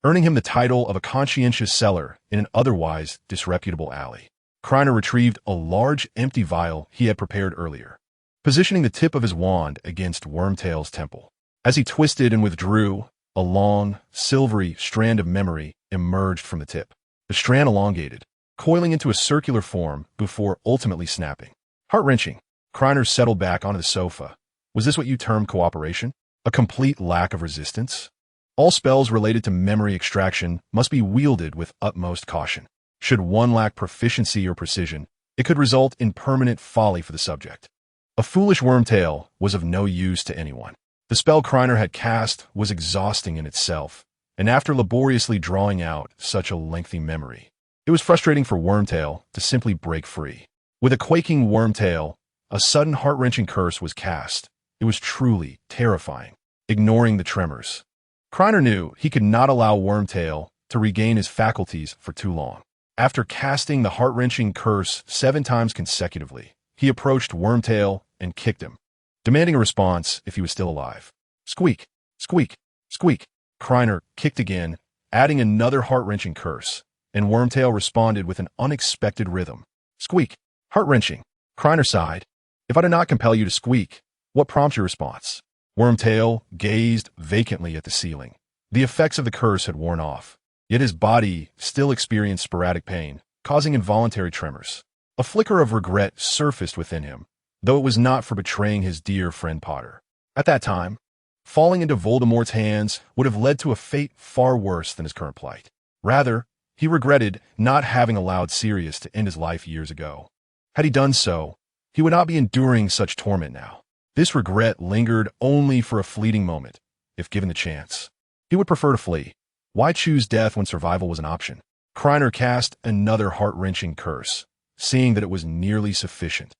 earning him the title of a conscientious seller in an otherwise disreputable alley. Krena retrieved a large empty vial he had prepared earlier, positioning the tip of his wand against Wormtail's temple. As he twisted and withdrew, a long, silvery strand of memory emerged from the tip. The strand elongated, coiling into a circular form before ultimately snapping. Heart-wrenching. Krena settled back onto the sofa. Was this what you term cooperation? A complete lack of resistance? All spells related to memory extraction must be wielded with utmost caution. Should one lack proficiency or precision, it could result in permanent folly for the subject. A foolish Wormtail was of no use to anyone. The spell Krena had cast was exhausting in itself, and after laboriously drawing out such a lengthy memory, it was frustrating for Wormtail to simply break free. With a quaking Wormtail, a sudden heart-wrenching curse was cast. It was truly terrifying, ignoring the tremors. Krena knew he could not allow Wormtail to regain his faculties for too long. After casting the heart-wrenching curse 7 times consecutively, he approached Wormtail and kicked him, demanding a response if he was still alive. Squeak, squeak, squeak. Krena kicked again, adding another heart-wrenching curse, and Wormtail responded with an unexpected rhythm. Squeak. Heart-wrenching. Krena sighed. If I did not compel you to squeak, what prompts your response? Wormtail gazed vacantly at the ceiling. The effects of the curse had worn off, yet his body still experienced sporadic pain, causing involuntary tremors. A flicker of regret surfaced within him, though it was not for betraying his dear friend Potter. At that time, falling into Voldemort's hands would have led to a fate far worse than his current plight. Rather, he regretted not having allowed Sirius to end his life years ago. Had he done so, he would not be enduring such torment now. This regret lingered only for a fleeting moment, if given the chance. He would prefer to flee. Why choose death when survival was an option? Krena cast another heart-wrenching curse, seeing that it was nearly sufficient.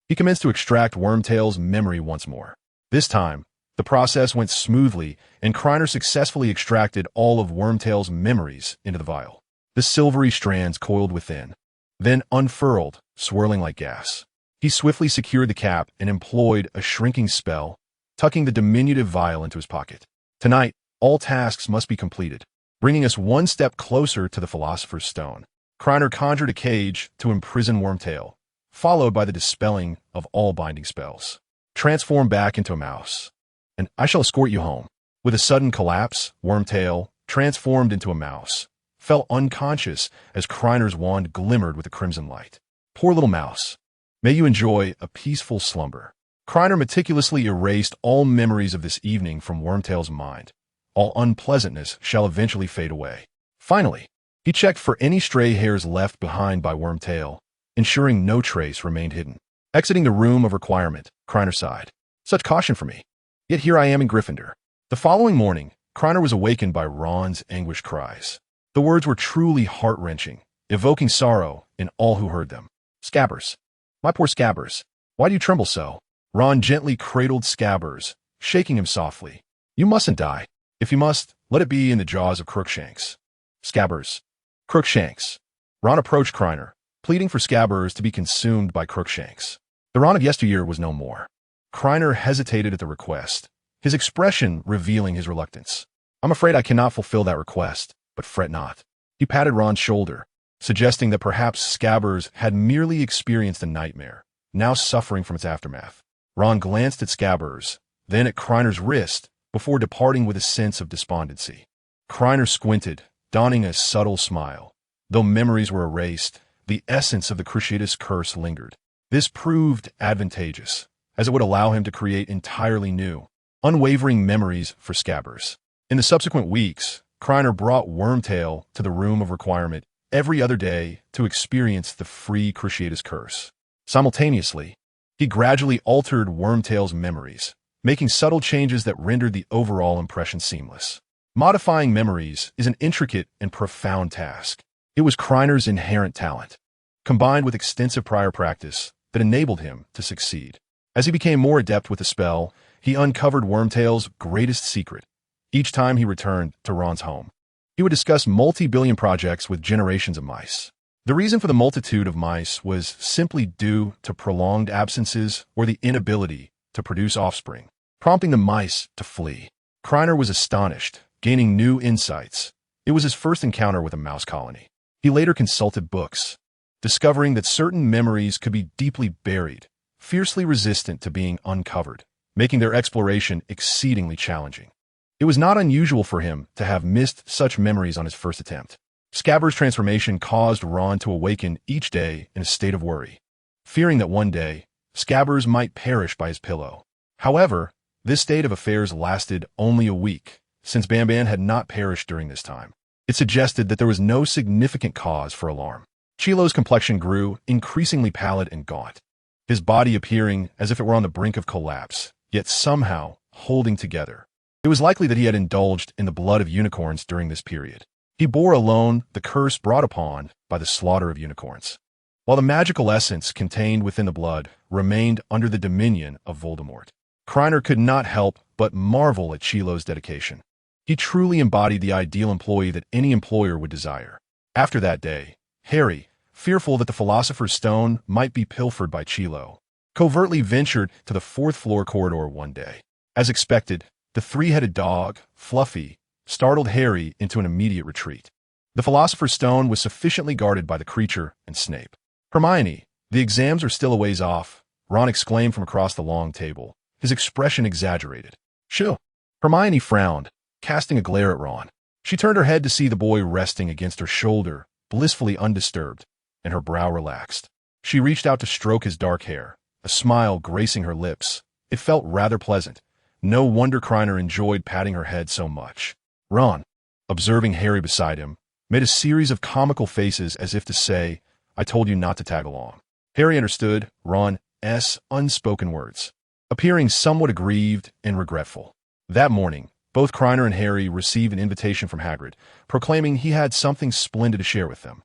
He commenced to extract Wormtail's memory once more. This time, the process went smoothly, and Krena successfully extracted all of Wormtail's memories into the vial. The silvery strands coiled within, then unfurled, swirling like gas. He swiftly secured the cap and employed a shrinking spell, tucking the diminutive vial into his pocket. Tonight, all tasks must be completed, bringing us one step closer to the Philosopher's Stone. Krena conjured a cage to imprison Wormtail, followed by the dispelling of all binding spells. Transform back into a mouse, and I shall escort you home. With a sudden collapse, Wormtail, transformed into a mouse, fell unconscious as Krener's wand glimmered with a crimson light. Poor little mouse. May you enjoy a peaceful slumber. Krena meticulously erased all memories of this evening from Wormtail's mind. All unpleasantness shall eventually fade away. Finally, he checked for any stray hairs left behind by Wormtail, ensuring no trace remained hidden. Exiting the room of requirement, Krena sighed. Such caution for me. Yet here I am in Gryffindor. The following morning, Krena was awakened by Ron's anguished cries. The words were truly heart-wrenching, evoking sorrow in all who heard them. Scabbers. My poor Scabbers. Why do you tremble so? Ron gently cradled Scabbers, shaking him softly. You mustn't die. If you must, let it be in the jaws of Crookshanks. Scabbers. Crookshanks. Ron approached Krena, pleading for Scabbers to be consumed by Crookshanks. The Ron of yesteryear was no more. Krena hesitated at the request, his expression revealing his reluctance. I'm afraid I cannot fulfill that request, but fret not. He patted Ron's shoulder, suggesting that perhaps Scabbers had merely experienced a nightmare, now suffering from its aftermath. Ron glanced at Scabbers, then at Krener's wrist, before departing with a sense of despondency. Krena squinted, donning a subtle smile. Though memories were erased, the essence of the Cruciatus curse lingered. This proved advantageous, as it would allow him to create entirely new, unwavering memories for Scabbers. In the subsequent weeks, Krena brought Wormtail to the room of requirement every other day to experience the free Cruciatus curse. Simultaneously, he gradually altered Wormtail's memories, making subtle changes that rendered the overall impression seamless. Modifying memories is an intricate and profound task. It was Krener's inherent talent, combined with extensive prior practice, that enabled him to succeed. As he became more adept with the spell, he uncovered Wormtail's greatest secret. Each time he returned to Ron's home, he would discuss multi-billion projects with generations of mice. The reason for the multitude of mice was simply due to prolonged absences or the inability to produce offspring, prompting the mice to flee. Krena was astonished, gaining new insights. It was his first encounter with a mouse colony. He later consulted books, discovering that certain memories could be deeply buried, fiercely resistant to being uncovered, making their exploration exceedingly challenging. It was not unusual for him to have missed such memories on his first attempt. Scabbers' transformation caused Ron to awaken each day in a state of worry, fearing that one day, Scabbers might perish by his pillow. However, this state of affairs lasted only a week, since Banban had not perished during this time. It suggested that there was no significant cause for alarm. Chilo's complexion grew increasingly pallid and gaunt, his body appearing as if it were on the brink of collapse, yet somehow holding together. It was likely that he had indulged in the blood of unicorns during this period. He bore alone the curse brought upon by the slaughter of unicorns, while the magical essence contained within the blood remained under the dominion of Voldemort. Krena could not help but marvel at Chilo's dedication. He truly embodied the ideal employee that any employer would desire. After that day, Harry, fearful that the Philosopher's Stone might be pilfered by Chilo, covertly ventured to the fourth-floor corridor one day. As expected, the three-headed dog, Fluffy, startled Harry into an immediate retreat. The Philosopher's Stone was sufficiently guarded by the creature and Snape. Hermione, the exams are still a ways off, Ron exclaimed from across the long table, his expression exaggerated. Shoo. Hermione frowned, casting a glare at Ron. She turned her head to see the boy resting against her shoulder, blissfully undisturbed, and her brow relaxed. She reached out to stroke his dark hair, a smile gracing her lips. It felt rather pleasant. No wonder Krena enjoyed patting her head so much. Ron, observing Harry beside him, made a series of comical faces as if to say, I told you not to tag along. Harry understood Ron's unspoken words, appearing somewhat aggrieved and regretful. That morning, both Krena and Harry received an invitation from Hagrid, proclaiming he had something splendid to share with them.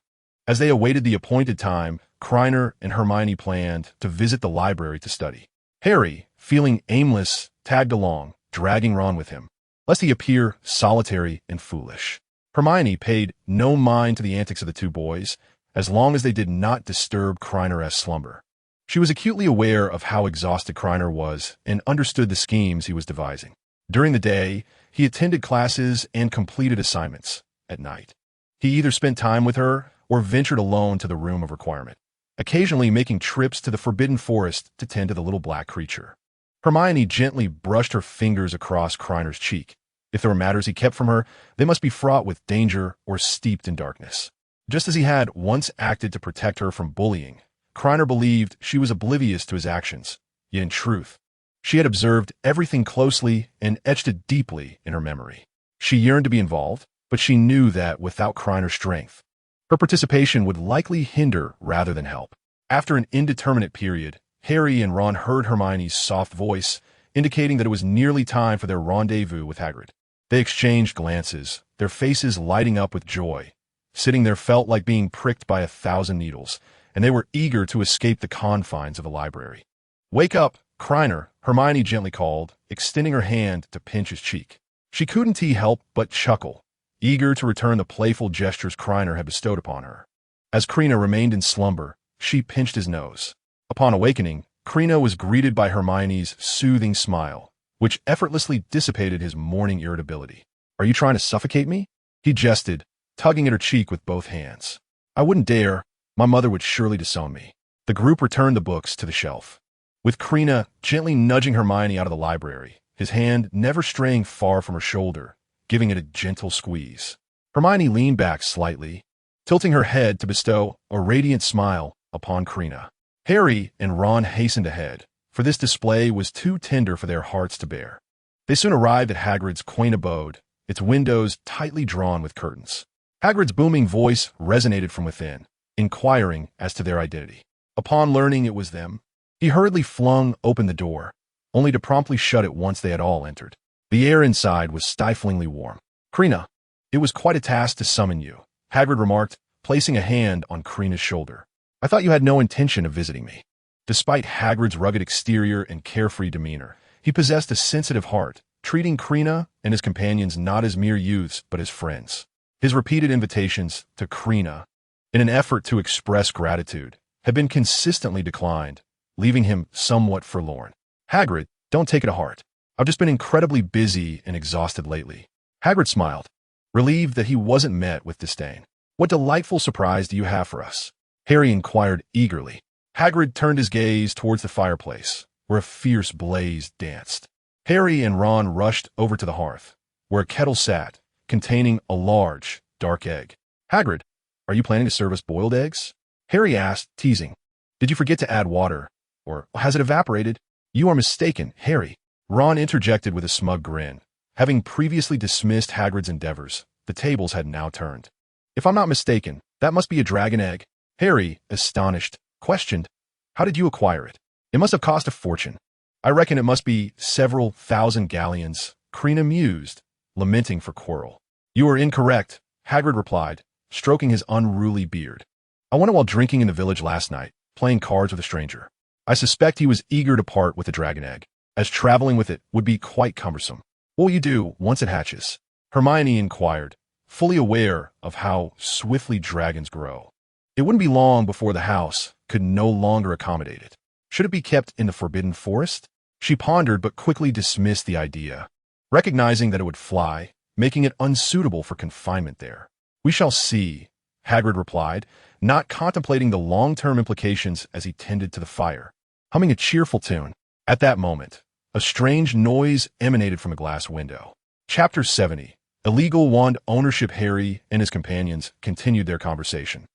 As they awaited the appointed time, Krena and Hermione planned to visit the library to study. Harry, feeling aimless, tagged along, dragging Ron with him, lest he appear solitary and foolish. Hermione paid no mind to the antics of the two boys, as long as they did not disturb Krener's slumber. She was acutely aware of how exhausted Krena was and understood the schemes he was devising. During the day, he attended classes and completed assignments. At night, he either spent time with her or ventured alone to the room of requirement, occasionally making trips to the Forbidden Forest to tend to the little black creature. Hermione gently brushed her fingers across Krener's cheek. If there were matters he kept from her, they must be fraught with danger or steeped in darkness. Just as he had once acted to protect her from bullying, Krena believed she was oblivious to his actions, yet in truth, she had observed everything closely and etched it deeply in her memory. She yearned to be involved, but she knew that without Krener's strength, her participation would likely hinder rather than help. After an indeterminate period, Harry and Ron heard Hermione's soft voice, indicating that it was nearly time for their rendezvous with Hagrid. They exchanged glances, their faces lighting up with joy. Sitting there felt like being pricked by 1,000 needles, and they were eager to escape the confines of the library. Wake up, Krena, Hermione gently called, extending her hand to pinch his cheek. She couldn't help but chuckle, eager to return the playful gestures Krena had bestowed upon her. As Krena remained in slumber, she pinched his nose. Upon awakening, Krena was greeted by Hermione's soothing smile, which effortlessly dissipated his morning irritability. Are you trying to suffocate me? He jested, tugging at her cheek with both hands. I wouldn't dare. My mother would surely disown me. The group returned the books to the shelf, with Krena gently nudging Hermione out of the library, his hand never straying far from her shoulder, giving it a gentle squeeze. Hermione leaned back slightly, tilting her head to bestow a radiant smile upon Krena. Harry and Ron hastened ahead, for this display was too tender for their hearts to bear. They soon arrived at Hagrid's quaint abode, its windows tightly drawn with curtains. Hagrid's booming voice resonated from within, inquiring as to their identity. Upon learning it was them, he hurriedly flung open the door, only to promptly shut it once they had all entered. The air inside was stiflingly warm. Krena, it was quite a task to summon you, Hagrid remarked, placing a hand on Krena's shoulder. I thought you had no intention of visiting me. Despite Hagrid's rugged exterior and carefree demeanor, he possessed a sensitive heart, treating Krena and his companions not as mere youths but as friends. His repeated invitations to Krena, in an effort to express gratitude, had been consistently declined, leaving him somewhat forlorn. Hagrid, don't take it to heart. I've just been incredibly busy and exhausted lately. Hagrid smiled, relieved that he wasn't met with disdain. What delightful surprise do you have for us? Harry inquired eagerly. Hagrid turned his gaze towards the fireplace, where a fierce blaze danced. Harry and Ron rushed over to the hearth, where a kettle sat, containing a large, dark egg. Hagrid, are you planning to serve us boiled eggs? Harry asked, teasing. Did you forget to add water? Or has it evaporated? You are mistaken, Harry. Ron interjected with a smug grin. Having previously dismissed Hagrid's endeavors, the tables had now turned. If I'm not mistaken, that must be a dragon egg. Harry, astonished, questioned, how did you acquire it? It must have cost a fortune. I reckon it must be several thousand galleons, Krena mused, lamenting for Quirrell. You are incorrect, Hagrid replied, stroking his unruly beard. I went while drinking in the village last night, playing cards with a stranger. I suspect he was eager to part with the dragon egg, as traveling with it would be quite cumbersome. What will you do once it hatches? Hermione inquired, fully aware of how swiftly dragons grow. It wouldn't be long before the house could no longer accommodate it. Should it be kept in the Forbidden Forest? She pondered but quickly dismissed the idea. Recognizing that it would fly, making it unsuitable for confinement there. We shall see, Hagrid replied, not contemplating the long-term implications as he tended to the fire, humming a cheerful tune. At that moment, a strange noise emanated from a glass window. Chapter 70. Illegal wand ownership. Harry and his companions continued their conversation,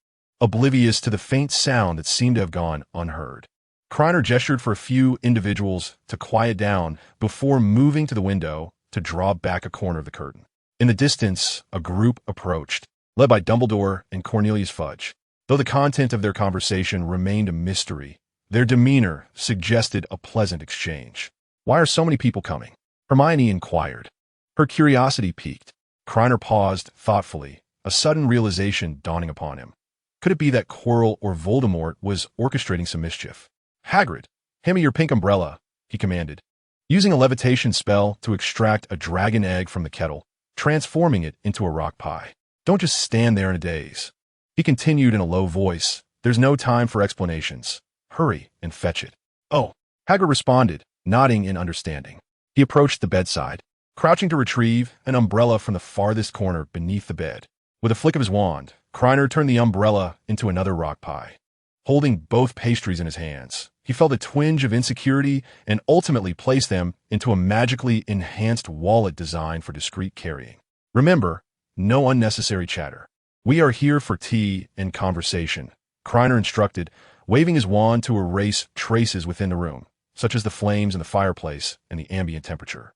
oblivious to the faint sound that seemed to have gone unheard. Krena gestured for a few individuals to quiet down before moving to the window to draw back a corner of the curtain. In the distance, a group approached, led by Dumbledore and Cornelius Fudge. Though the content of their conversation remained a mystery, their demeanor suggested a pleasant exchange. "Why are so many people coming?" Hermione inquired. Her curiosity piqued. Krena paused thoughtfully, a sudden realization dawning upon him. Could it be that Quirrell or Voldemort was orchestrating some mischief? "Hagrid, hand me your pink umbrella," he commanded, using a levitation spell to extract a dragon egg from the kettle, transforming it into a rock pie. "Don't just stand there in a daze." He continued in a low voice, "There's no time for explanations. Hurry and fetch it." "Oh," Hagrid responded, nodding in understanding. He approached the bedside, crouching to retrieve an umbrella from the farthest corner beneath the bed. With a flick of his wand, Krena turned the umbrella into another rock pie. Holding both pastries in his hands, he felt a twinge of insecurity and ultimately placed them into a magically enhanced wallet designed for discreet carrying. "Remember, no unnecessary chatter. We are here for tea and conversation," Krena instructed, waving his wand to erase traces within the room, such as the flames in the fireplace and the ambient temperature.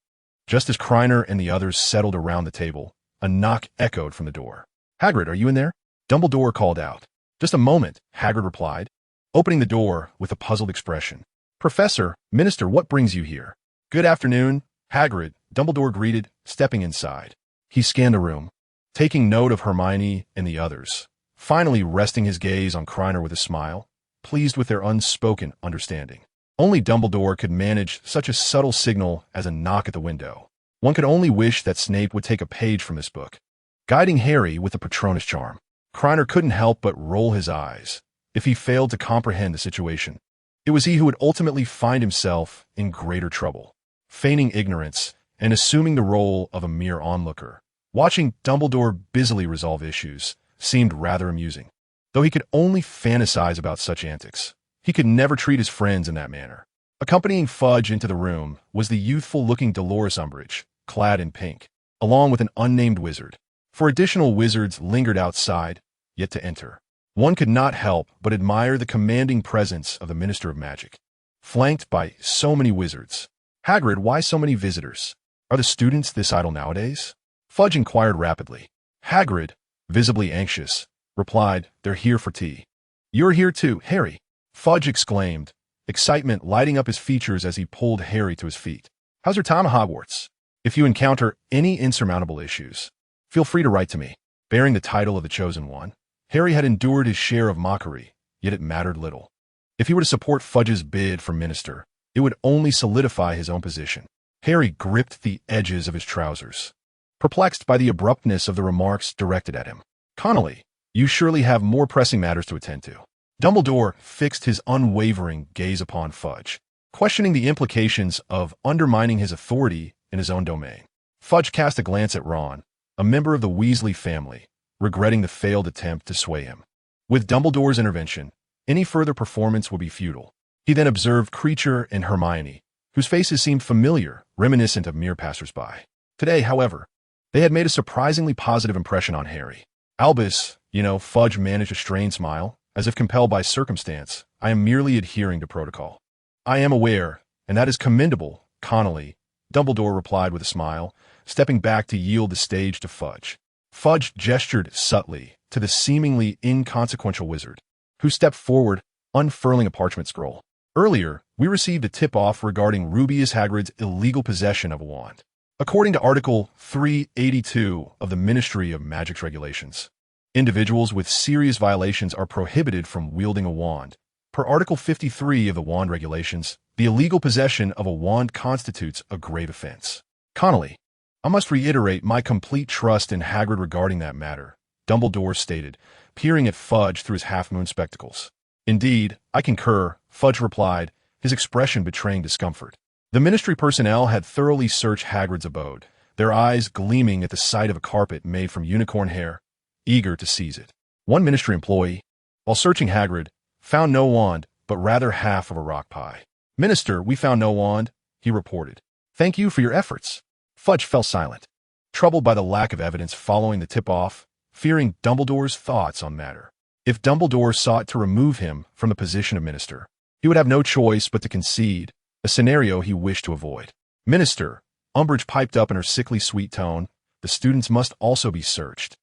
Just as Krena and the others settled around the table, a knock echoed from the door. "Hagrid, are you in there?" Dumbledore called out. "Just a moment," Hagrid replied, opening the door with a puzzled expression. "Professor, Minister, what brings you here?" "Good afternoon, Hagrid," Dumbledore greeted, stepping inside. He scanned the room, taking note of Hermione and the others, finally resting his gaze on Krena with a smile, pleased with their unspoken understanding. Only Dumbledore could manage such a subtle signal as a knock at the window. One could only wish that Snape would take a page from this book. Guiding Harry with the Patronus charm, Krena couldn't help but roll his eyes. If he failed to comprehend the situation, it was he who would ultimately find himself in greater trouble. Feigning ignorance and assuming the role of a mere onlooker, watching Dumbledore busily resolve issues seemed rather amusing. Though he could only fantasize about such antics, he could never treat his friends in that manner. Accompanying Fudge into the room was the youthful-looking Dolores Umbridge, clad in pink, along with an unnamed wizard. For additional wizards lingered outside, yet to enter. One could not help but admire the commanding presence of the Minister of Magic, flanked by so many wizards. "Hagrid, why so many visitors? Are the students this idle nowadays?" Fudge inquired rapidly. Hagrid, visibly anxious, replied, "They're here for tea." "You're here too, Harry," Fudge exclaimed, excitement lighting up his features as he pulled Harry to his feet. "How's your time at Hogwarts? If you encounter any insurmountable issues, feel free to write to me." Bearing the title of the Chosen One, Harry had endured his share of mockery, yet it mattered little. If he were to support Fudge's bid for minister, it would only solidify his own position. Harry gripped the edges of his trousers, perplexed by the abruptness of the remarks directed at him. "Connolly, you surely have more pressing matters to attend to." Dumbledore fixed his unwavering gaze upon Fudge, questioning the implications of undermining his authority in his own domain. Fudge cast a glance at Ron, a member of the Weasley family, regretting the failed attempt to sway him. With Dumbledore's intervention, any further performance would be futile. He then observed Kreacher and Hermione, whose faces seemed familiar, reminiscent of mere passers-by. Today, however, they had made a surprisingly positive impression on Harry. "Albus, Fudge managed a strained smile, as if compelled by circumstance. "I am merely adhering to protocol." "I am aware, and that is commendable, Connolly," Dumbledore replied with a smile, stepping back to yield the stage to Fudge. Fudge gestured subtly to the seemingly inconsequential wizard, who stepped forward, unfurling a parchment scroll. "Earlier, we received a tip-off regarding Rubeus Hagrid's illegal possession of a wand. According to Article 382 of the Ministry of Magic's regulations, individuals with serious violations are prohibited from wielding a wand. Per Article 53 of the Wand Regulations, the illegal possession of a wand constitutes a grave offense. Connolly, I must reiterate my complete trust in Hagrid regarding that matter," Dumbledore stated, peering at Fudge through his half-moon spectacles. "Indeed, I concur," Fudge replied, his expression betraying discomfort. The ministry personnel had thoroughly searched Hagrid's abode, their eyes gleaming at the sight of a carpet made from unicorn hair, eager to seize it. One ministry employee, while searching Hagrid, found no wand, but rather half of a rock pie. "Minister, we found no wand," he reported. "Thank you for your efforts." Fudge fell silent, troubled by the lack of evidence following the tip-off, fearing Dumbledore's thoughts on matter. If Dumbledore sought to remove him from the position of minister, he would have no choice but to concede, a scenario he wished to avoid. "Minister," Umbridge piped up in her sickly sweet tone, "the students must also be searched.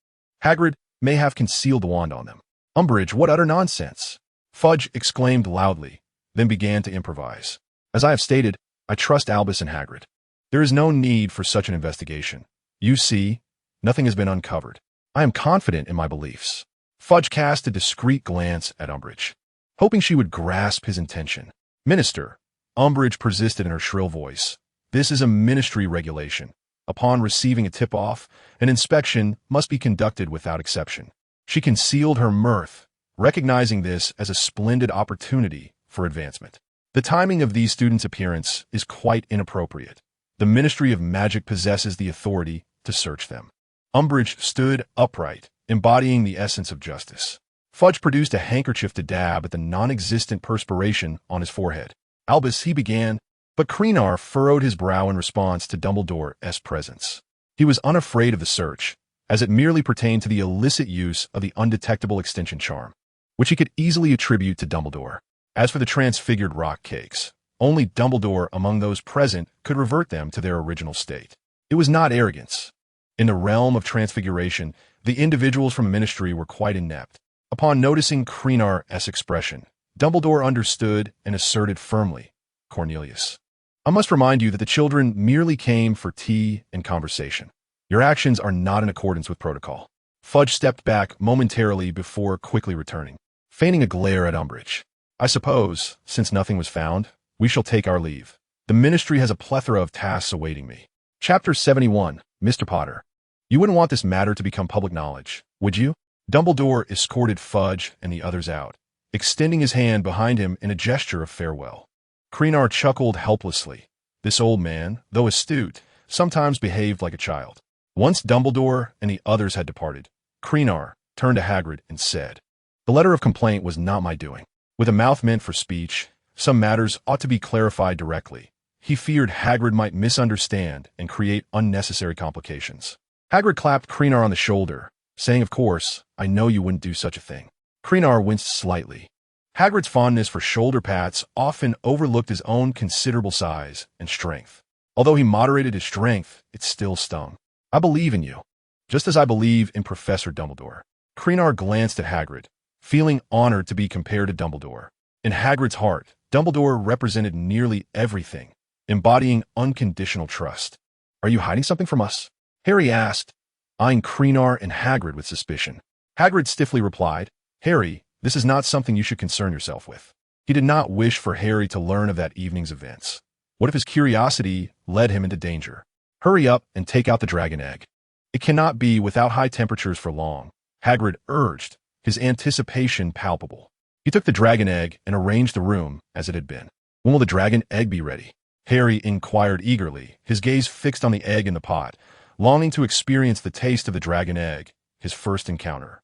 Hagrid may have concealed the wand on them." "Umbridge, what utter nonsense!" Fudge exclaimed loudly, then began to improvise. "As I have stated, I trust Albus and Hagrid. There is no need for such an investigation. You see, nothing has been uncovered. I am confident in my beliefs." Fudge cast a discreet glance at Umbridge, hoping she would grasp his intention. "Minister," Umbridge persisted in her shrill voice, "this is a ministry regulation. Upon receiving a tip-off, an inspection must be conducted without exception." She concealed her mirth, recognizing this as a splendid opportunity for advancement. "The timing of these students' appearance is quite inappropriate. The Ministry of Magic possesses the authority to search them." Umbridge stood upright, embodying the essence of justice. Fudge produced a handkerchief to dab at the non-existent perspiration on his forehead. "Albus," he began, but Krena furrowed his brow in response to Dumbledore's presence. He was unafraid of the search, as it merely pertained to the illicit use of the undetectable extension charm, which he could easily attribute to Dumbledore. As for the transfigured rock cakes, only Dumbledore among those present could revert them to their original state. It was not arrogance. In the realm of transfiguration, the individuals from the ministry were quite inept. Upon noticing Krena's expression, Dumbledore understood and asserted firmly, "Cornelius, I must remind you that the children merely came for tea and conversation. Your actions are not in accordance with protocol." Fudge stepped back momentarily before quickly returning, feigning a glare at Umbridge. "I suppose, since nothing was found, we shall take our leave. The ministry has a plethora of tasks awaiting me." Chapter 71, Mr. Potter. "You wouldn't want this matter to become public knowledge, would you?" Dumbledore escorted Fudge and the others out, extending his hand behind him in a gesture of farewell. Krena chuckled helplessly. This old man, though astute, sometimes behaved like a child. Once Dumbledore and the others had departed, Krena turned to Hagrid and said, "The letter of complaint was not my doing. With a mouth meant for speech, some matters ought to be clarified directly." He feared Hagrid might misunderstand and create unnecessary complications. Hagrid clapped Krena on the shoulder, saying, "Of course, I know you wouldn't do such a thing." Krena winced slightly. Hagrid's fondness for shoulder pats often overlooked his own considerable size and strength. Although he moderated his strength, it still stung. "I believe in you, just as I believe in Professor Dumbledore." Krena glanced at Hagrid, feeling honored to be compared to Dumbledore. In Hagrid's heart, Dumbledore represented nearly everything, embodying unconditional trust. "Are you hiding something from us?" Harry asked, eyeing Krena and Hagrid with suspicion. Hagrid stiffly replied, "Harry, this is not something you should concern yourself with." He did not wish for Harry to learn of that evening's events. What if his curiosity led him into danger? "Hurry up and take out the dragon egg. It cannot be without high temperatures for long," Hagrid urged, his anticipation palpable. He took the dragon egg and arranged the room as it had been. "When will the dragon egg be ready?" Harry inquired eagerly, his gaze fixed on the egg in the pot, longing to experience the taste of the dragon egg, his first encounter.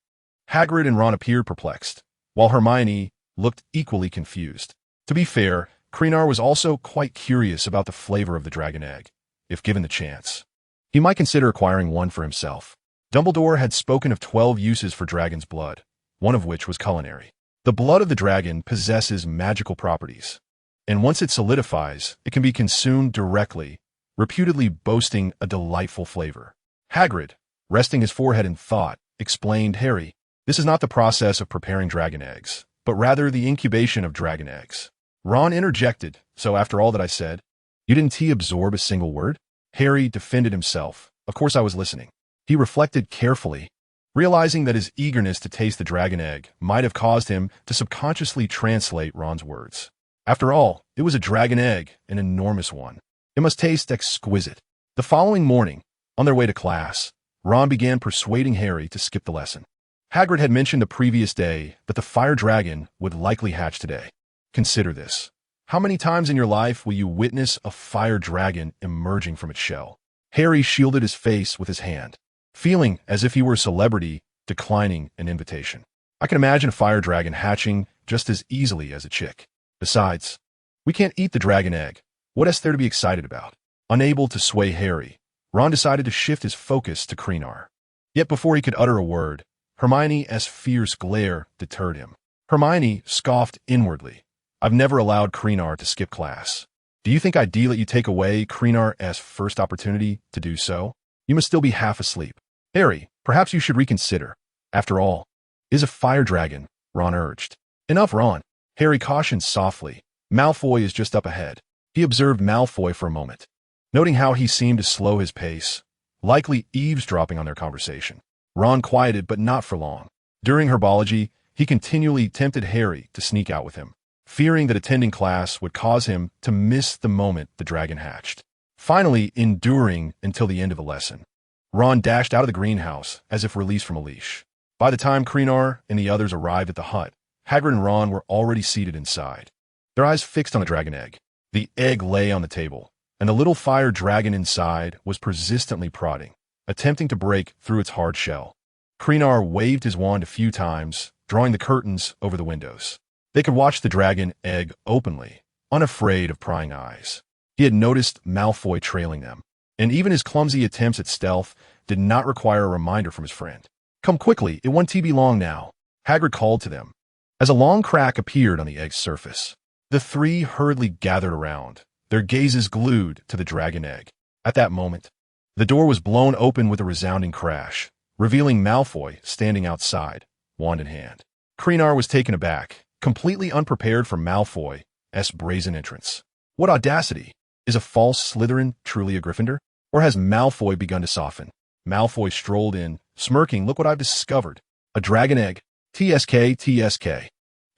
Hagrid and Ron appeared perplexed, while Hermione looked equally confused. To be fair, Krena was also quite curious about the flavor of the dragon egg, if given the chance. He might consider acquiring one for himself. Dumbledore had spoken of 12 uses for dragon's blood, one of which was culinary. The blood of the dragon possesses magical properties, and once it solidifies, it can be consumed directly, reputedly boasting a delightful flavor. Hagrid, resting his forehead in thought, explained, "Harry, this is not the process of preparing dragon eggs, but rather the incubation of dragon eggs." Ron interjected, "So after all that I said, you didn't absorb a single word?" Harry defended himself. "Of course I was listening." He reflected carefully, realizing that his eagerness to taste the dragon egg might have caused him to subconsciously translate Ron's words. After all, it was a dragon egg, an enormous one. It must taste exquisite. The following morning, on their way to class, Ron began persuading Harry to skip the lesson. Hagrid had mentioned the previous day that the fire dragon would likely hatch today. Consider this. How many times in your life will you witness a fire dragon emerging from its shell? Harry shielded his face with his hand, feeling as if he were a celebrity declining an invitation. I can imagine a fire dragon hatching just as easily as a chick. Besides, we can't eat the dragon egg. What is there to be excited about? Unable to sway Harry, Ron decided to shift his focus to Krena. Yet before he could utter a word, Hermione's fierce glare deterred him. Hermione scoffed inwardly. I've never allowed Krena to skip class. Do you think I'd let you take away Krena's first opportunity to do so? You must still be half asleep. Harry, perhaps you should reconsider. After all, is a fire dragon, Ron urged. Enough, Ron. Harry cautioned softly. Malfoy is just up ahead. He observed Malfoy for a moment, noting how he seemed to slow his pace, likely eavesdropping on their conversation. Ron quieted, but not for long. During herbology, he continually tempted Harry to sneak out with him, fearing that attending class would cause him to miss the moment the dragon hatched. Finally, enduring until the end of the lesson, Ron dashed out of the greenhouse as if released from a leash. By the time Krena and the others arrived at the hut, Hagrid and Ron were already seated inside, their eyes fixed on the dragon egg. The egg lay on the table, and the little fire dragon inside was persistently prodding, attempting to break through its hard shell. Krena waved his wand a few times, drawing the curtains over the windows. They could watch the dragon egg openly, unafraid of prying eyes. He had noticed Malfoy trailing them, and even his clumsy attempts at stealth did not require a reminder from his friend. Come quickly, it won't be long now, Hagrid called to them, as a long crack appeared on the egg's surface. The three hurriedly gathered around, their gazes glued to the dragon egg. At that moment, the door was blown open with a resounding crash, revealing Malfoy standing outside, wand in hand. Krena was taken aback, completely unprepared for Malfoy's brazen entrance. What audacity! Is a false Slytherin truly a Gryffindor? Or has Malfoy begun to soften? Malfoy strolled in, smirking. Look what I've discovered. A dragon egg. TSK, TSK.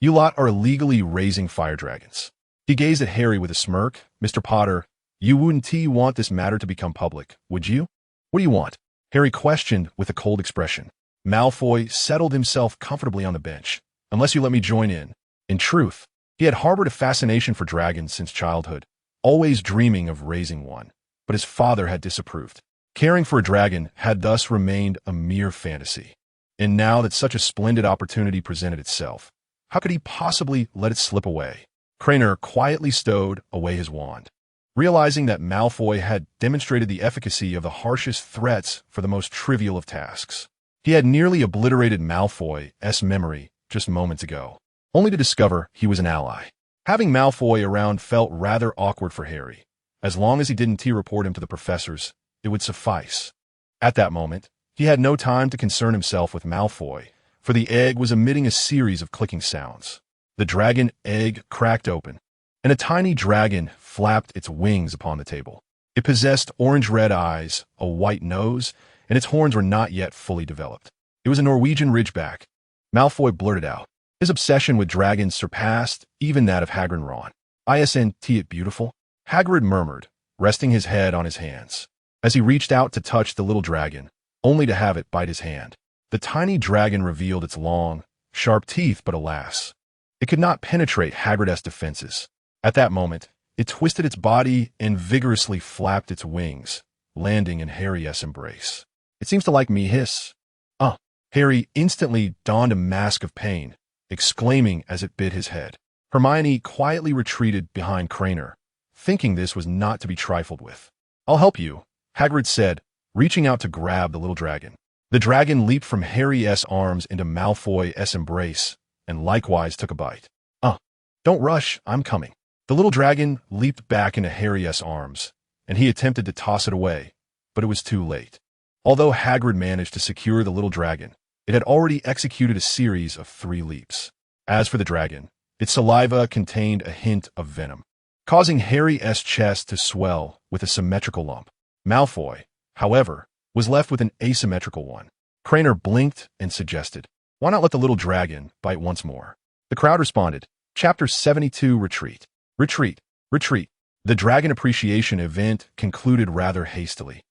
You lot are illegally raising fire dragons. He gazed at Harry with a smirk. Mr. Potter, you wouldn't want this matter to become public, would you? What do you want? Harry questioned with a cold expression. Malfoy settled himself comfortably on the bench. Unless you let me join in. In truth, he had harbored a fascination for dragons since childhood, always dreaming of raising one, but his father had disapproved. Caring for a dragon had thus remained a mere fantasy. And now that such a splendid opportunity presented itself, how could he possibly let it slip away? Krena quietly stowed away his wand, realizing that Malfoy had demonstrated the efficacy of the harshest threats for the most trivial of tasks. He had nearly obliterated Malfoy's memory just moments ago, only to discover he was an ally. Having Malfoy around felt rather awkward for Harry. As long as he didn't report him to the professors, it would suffice. At that moment, he had no time to concern himself with Malfoy, for the egg was emitting a series of clicking sounds. The dragon egg cracked open, and a tiny dragon flapped its wings upon the table. It possessed orange-red eyes, a white nose, and its horns were not yet fully developed. It was a Norwegian ridgeback. Malfoy blurted out. His obsession with dragons surpassed even that of Hagrid and Ron. Isn't it beautiful? Hagrid murmured, resting his head on his hands, as he reached out to touch the little dragon, only to have it bite his hand. The tiny dragon revealed its long, sharp teeth, but alas, it could not penetrate Hagrid's defenses. At that moment, it twisted its body and vigorously flapped its wings, landing in Harry's embrace. It seems to like me, hiss. Harry instantly donned a mask of pain, exclaiming as it bit his head. Hermione quietly retreated behind Krena, thinking this was not to be trifled with. I'll help you, Hagrid said, reaching out to grab the little dragon. The dragon leaped from Harry's arms into Malfoy's embrace, and likewise took a bite. Don't rush, I'm coming. The little dragon leaped back into Harry's arms, and he attempted to toss it away, but it was too late. Although Hagrid managed to secure the little dragon, it had already executed a series of 3 leaps. As for the dragon, its saliva contained a hint of venom, causing Harry's chest to swell with a symmetrical lump. Malfoy, however, was left with an asymmetrical one. Krena blinked and suggested, why not let the little dragon bite once more? The crowd responded, Chapter 72, Retreat. Retreat. Retreat. The dragon appreciation event concluded rather hastily,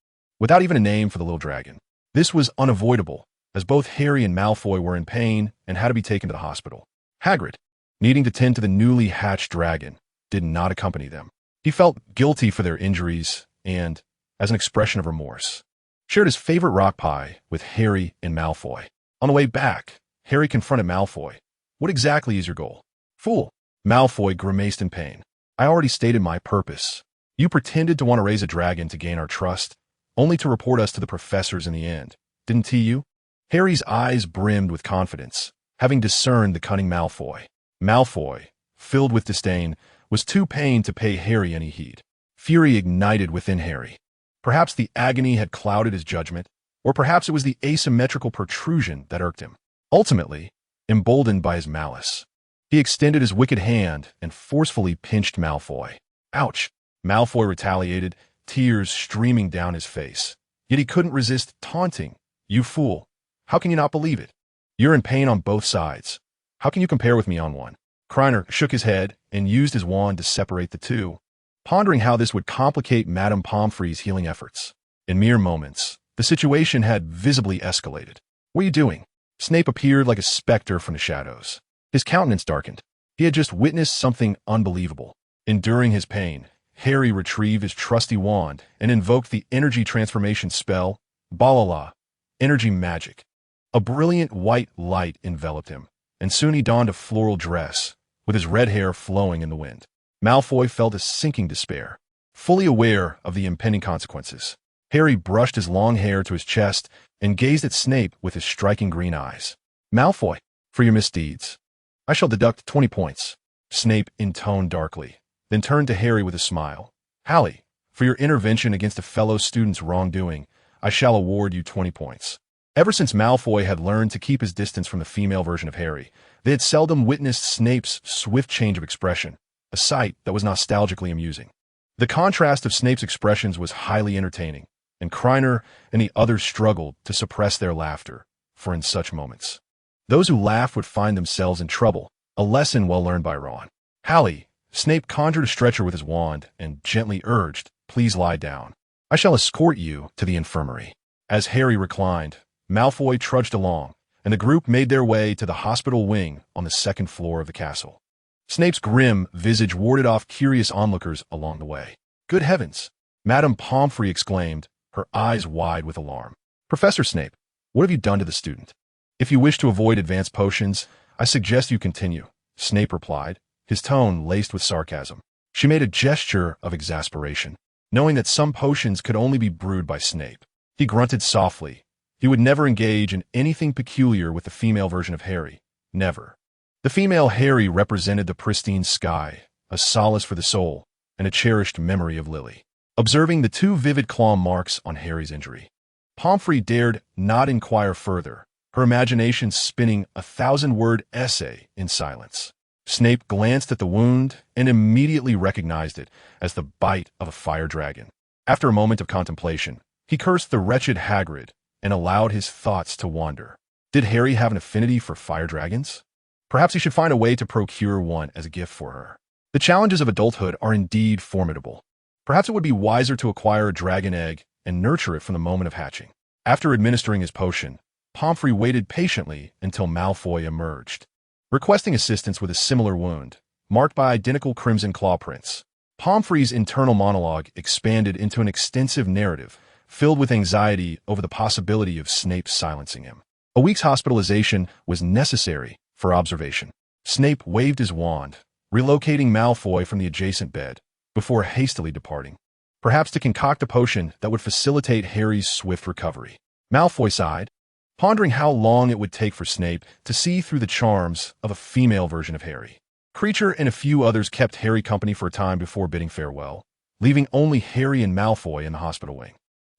without even a name for the little dragon. This was unavoidable, as both Harry and Malfoy were in pain and had to be taken to the hospital. Hagrid, needing to tend to the newly hatched dragon, did not accompany them. He felt guilty for their injuries and, as an expression of remorse. Shared his favorite rock pie with Harry and Malfoy. On the way back, Harry confronted Malfoy. What exactly is your goal? Fool. Malfoy grimaced in pain. I already stated my purpose. You pretended to want to raise a dragon to gain our trust, only to report us to the professors in the end. Didn't you? Harry's eyes brimmed with confidence, having discerned the cunning Malfoy. Malfoy, filled with disdain, was too pained to pay Harry any heed. Fury ignited within Harry. Perhaps the agony had clouded his judgment, or perhaps it was the asymmetrical protrusion that irked him. Ultimately, emboldened by his malice, he extended his wicked hand and forcefully pinched Malfoy. Ouch! Malfoy retaliated, tears streaming down his face. Yet he couldn't resist taunting. You fool! How can you not believe it? You're in pain on both sides. How can you compare with me on one? Krena shook his head and used his wand to separate the two, pondering how this would complicate Madame Pomfrey's healing efforts. In mere moments, the situation had visibly escalated. What are you doing? Snape appeared like a specter from the shadows. His countenance darkened. He had just witnessed something unbelievable. Enduring his pain, Harry retrieved his trusty wand and invoked the energy transformation spell, Balala, energy magic. A brilliant white light enveloped him, and soon he donned a floral dress, with his red hair flowing in the wind. Malfoy felt a sinking despair. Fully aware of the impending consequences, Harry brushed his long hair to his chest and gazed at Snape with his striking green eyes. Malfoy, for your misdeeds, I shall deduct 20 points. Snape intoned darkly, then turned to Harry with a smile. Hallie, for your intervention against a fellow student's wrongdoing, I shall award you 20 points. Ever since Malfoy had learned to keep his distance from the female version of Harry, they had seldom witnessed Snape's swift change of expression, a sight that was nostalgically amusing. The contrast of Snape's expressions was highly entertaining, and Krena and the others struggled to suppress their laughter, for in such moments, those who laughed would find themselves in trouble, a lesson well learned by Ron. Hallie, Snape conjured a stretcher with his wand and gently urged, please lie down. I shall escort you to the infirmary. As Harry reclined, Malfoy trudged along, and the group made their way to the hospital wing on the second floor of the castle. Snape's grim visage warded off curious onlookers along the way. Good heavens! Madame Pomfrey exclaimed, her eyes wide with alarm. Professor Snape, what have you done to the student? If you wish to avoid advanced potions, I suggest you continue, Snape replied, his tone laced with sarcasm. She made a gesture of exasperation, knowing that some potions could only be brewed by Snape. He grunted softly. He would never engage in anything peculiar with the female version of Harry. Never. The female Harry represented the pristine sky, a solace for the soul, and a cherished memory of Lily. Observing the two vivid claw marks on Harry's injury, Pomfrey dared not inquire further, her imagination spinning a 1,000-word essay in silence. Snape glanced at the wound and immediately recognized it as the bite of a fire dragon. After a moment of contemplation, he cursed the wretched Hagrid and allowed his thoughts to wander. Did Harry have an affinity for fire dragons? Perhaps he should find a way to procure one as a gift for her. The challenges of adulthood are indeed formidable. Perhaps it would be wiser to acquire a dragon egg and nurture it from the moment of hatching. After administering his potion, Pomfrey waited patiently until Malfoy emerged, requesting assistance with a similar wound, marked by identical crimson claw prints. Pomfrey's internal monologue expanded into an extensive narrative, filled with anxiety over the possibility of Snape silencing him. A week's hospitalization was necessary for observation. Snape waved his wand, relocating Malfoy from the adjacent bed, before hastily departing, perhaps to concoct a potion that would facilitate Harry's swift recovery. Malfoy sighed, pondering how long it would take for Snape to see through the charms of a female version of Harry. Creature and a few others kept Harry company for a time before bidding farewell, leaving only Harry and Malfoy in the hospital wing.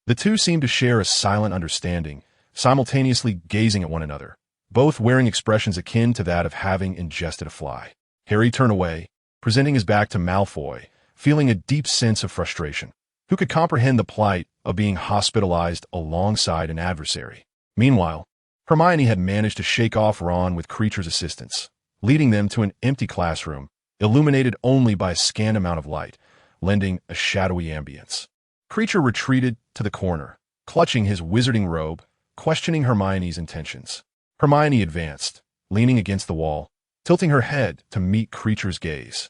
The two seemed to share a silent understanding, simultaneously gazing at one another, both wearing expressions akin to that of having ingested a fly. Harry turned away, presenting his back to Malfoy, feeling a deep sense of frustration. Who could comprehend the plight of being hospitalized alongside an adversary? Meanwhile, Hermione had managed to shake off Ron with Creature's assistance, leading them to an empty classroom, illuminated only by a scant amount of light, lending a shadowy ambience. Creature retreated to the corner, clutching his wizarding robe, questioning Hermione's intentions. Hermione advanced, leaning against the wall, tilting her head to meet Creature's gaze,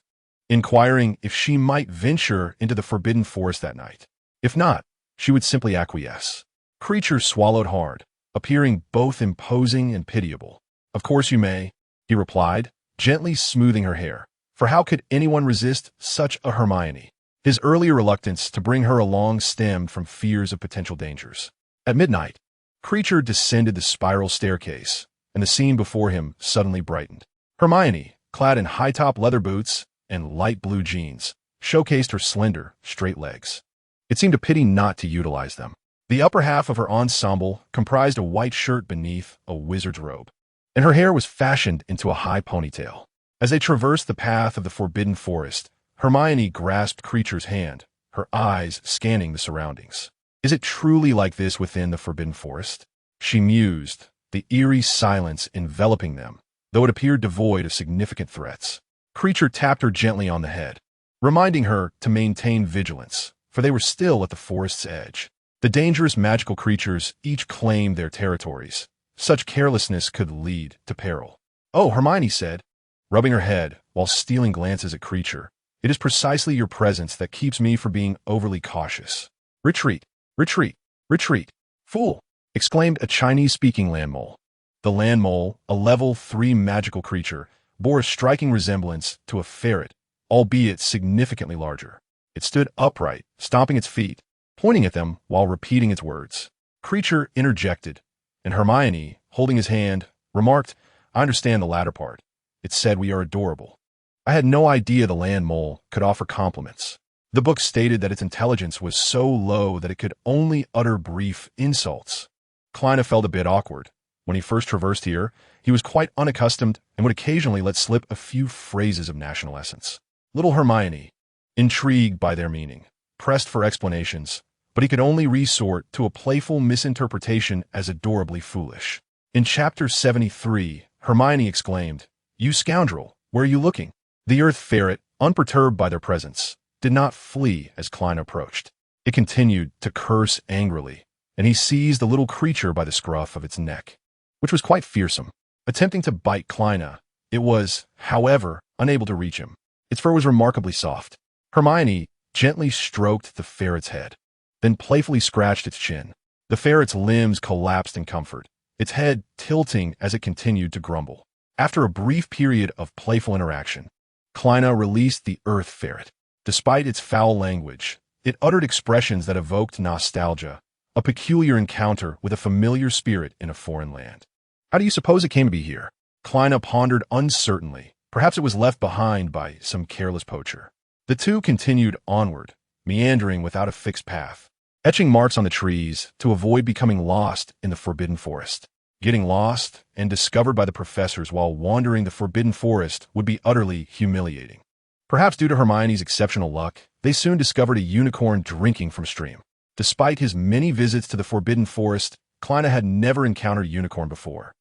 inquiring if she might venture into the forbidden forest that night. If not, she would simply acquiesce. Creature swallowed hard, appearing both imposing and pitiable. "Of course you may," he replied, gently smoothing her hair. For how could anyone resist such a Hermione? His earlier reluctance to bring her along stemmed from fears of potential dangers. At midnight, Creature descended the spiral staircase, and the scene before him suddenly brightened. Hermione, clad in high-top leather boots and light blue jeans, showcased her slender, straight legs. It seemed a pity not to utilize them. The upper half of her ensemble comprised a white shirt beneath a wizard's robe, and her hair was fashioned into a high ponytail. As they traversed the path of the Forbidden Forest, Hermione grasped Creature's hand, her eyes scanning the surroundings. Is it truly like this within the Forbidden Forest? She mused, the eerie silence enveloping them, though it appeared devoid of significant threats. Creature tapped her gently on the head, reminding her to maintain vigilance, for they were still at the forest's edge. The dangerous magical creatures each claimed their territories. Such carelessness could lead to peril. "Oh," Hermione said, rubbing her head while stealing glances at Creature. "It is precisely your presence that keeps me from being overly cautious." "Retreat, retreat, retreat, fool!" exclaimed a Chinese-speaking land mole. The land mole, a level 3 magical creature, bore a striking resemblance to a ferret, albeit significantly larger. It stood upright, stomping its feet, pointing at them while repeating its words. Creature interjected, and Hermione, holding his hand, remarked, "I understand the latter part. It said we are adorable." I had no idea the land mole could offer compliments. The book stated that its intelligence was so low that it could only utter brief insults. Krena felt a bit awkward. When he first traversed here, he was quite unaccustomed and would occasionally let slip a few phrases of national essence. Little Hermione, intrigued by their meaning, pressed for explanations, but he could only resort to a playful misinterpretation as adorably foolish. In Chapter 73, Hermione exclaimed, "You scoundrel, where are you looking?" The earth ferret, unperturbed by their presence, did not flee as Krena approached. It continued to curse angrily, and he seized the little creature by the scruff of its neck, which was quite fearsome. Attempting to bite Krena, it was, however, unable to reach him. Its fur was remarkably soft. Hermione gently stroked the ferret's head, then playfully scratched its chin. The ferret's limbs collapsed in comfort, its head tilting as it continued to grumble. After a brief period of playful interaction, Krena released the earth ferret. Despite its foul language, it uttered expressions that evoked nostalgia, a peculiar encounter with a familiar spirit in a foreign land. "How do you suppose it came to be here?" Krena pondered uncertainly. Perhaps it was left behind by some careless poacher. The two continued onward, meandering without a fixed path, etching marks on the trees to avoid becoming lost in the Forbidden Forest. Getting lost and discovered by the professors while wandering the Forbidden Forest would be utterly humiliating. Perhaps due to Hermione's exceptional luck, they soon discovered a unicorn drinking from a stream. Despite his many visits to the Forbidden Forest, Krena had never encountered a unicorn before.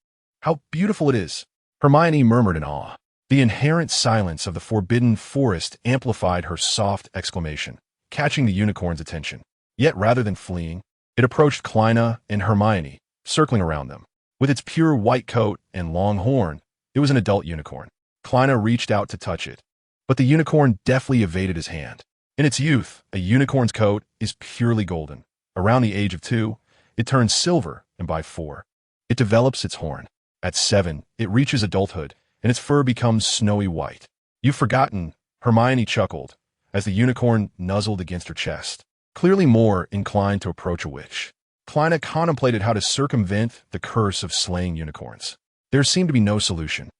"How beautiful it is!" Hermione murmured in awe. The inherent silence of the Forbidden Forest amplified her soft exclamation, catching the unicorn's attention. Yet rather than fleeing, it approached Krena and Hermione, circling around them. With its pure white coat and long horn, it was an adult unicorn. Krena reached out to touch it, but the unicorn deftly evaded his hand. In its youth, a unicorn's coat is purely golden. Around the age of 2, it turns silver, and by 4, it develops its horn. At 7, it reaches adulthood, and its fur becomes snowy white. "You've forgotten," Hermione chuckled, as the unicorn nuzzled against her chest, clearly more inclined to approach a witch. Krena contemplated how to circumvent the curse of slaying unicorns. There seemed to be no solution.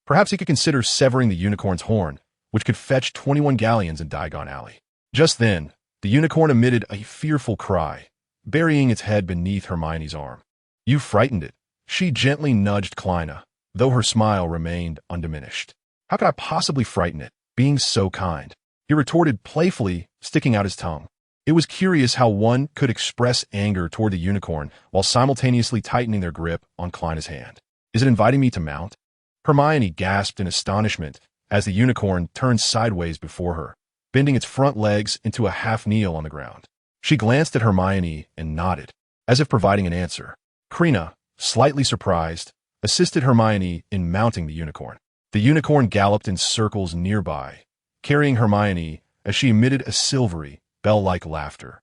Perhaps he could consider severing the unicorn's horn, which could fetch 21 galleons in Diagon Alley. Just then, the unicorn emitted a fearful cry, burying its head beneath Hermione's arm. "You frightened it." She gently nudged Krena, though her smile remained undiminished. "How could I possibly frighten it, being so kind?" he retorted playfully, sticking out his tongue. It was curious how one could express anger toward the unicorn while simultaneously tightening their grip on Krena's hand. "Is it inviting me to mount?" Hermione gasped in astonishment as the unicorn turned sideways before her, bending its front legs into a half-kneel on the ground. She glanced at Hermione and nodded, as if providing an answer. Krena, slightly surprised, assisted Hermione in mounting the unicorn. The unicorn galloped in circles nearby, carrying Hermione as she emitted a silvery, bell-like laughter.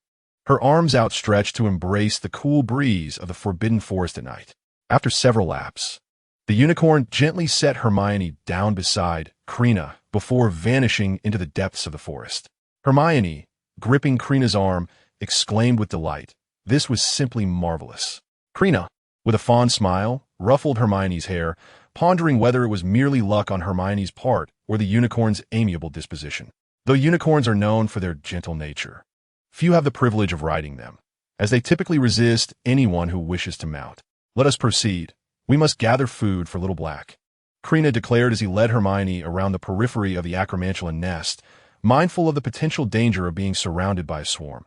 her arms outstretched to embrace the cool breeze of the forbidden forest at night. After several laps, the unicorn gently set Hermione down beside Krena before vanishing into the depths of the forest. Hermione, gripping Krena's arm, exclaimed with delight. This was simply marvelous. Krena, with a fond smile, ruffled Hermione's hair, pondering whether it was merely luck on Hermione's part or the unicorn's amiable disposition. Though unicorns are known for their gentle nature, few have the privilege of riding them, as they typically resist anyone who wishes to mount. Let us proceed. We must gather food for Little Black, Krena declared as he led Hermione around the periphery of the acromantula nest, mindful of the potential danger of being surrounded by a swarm.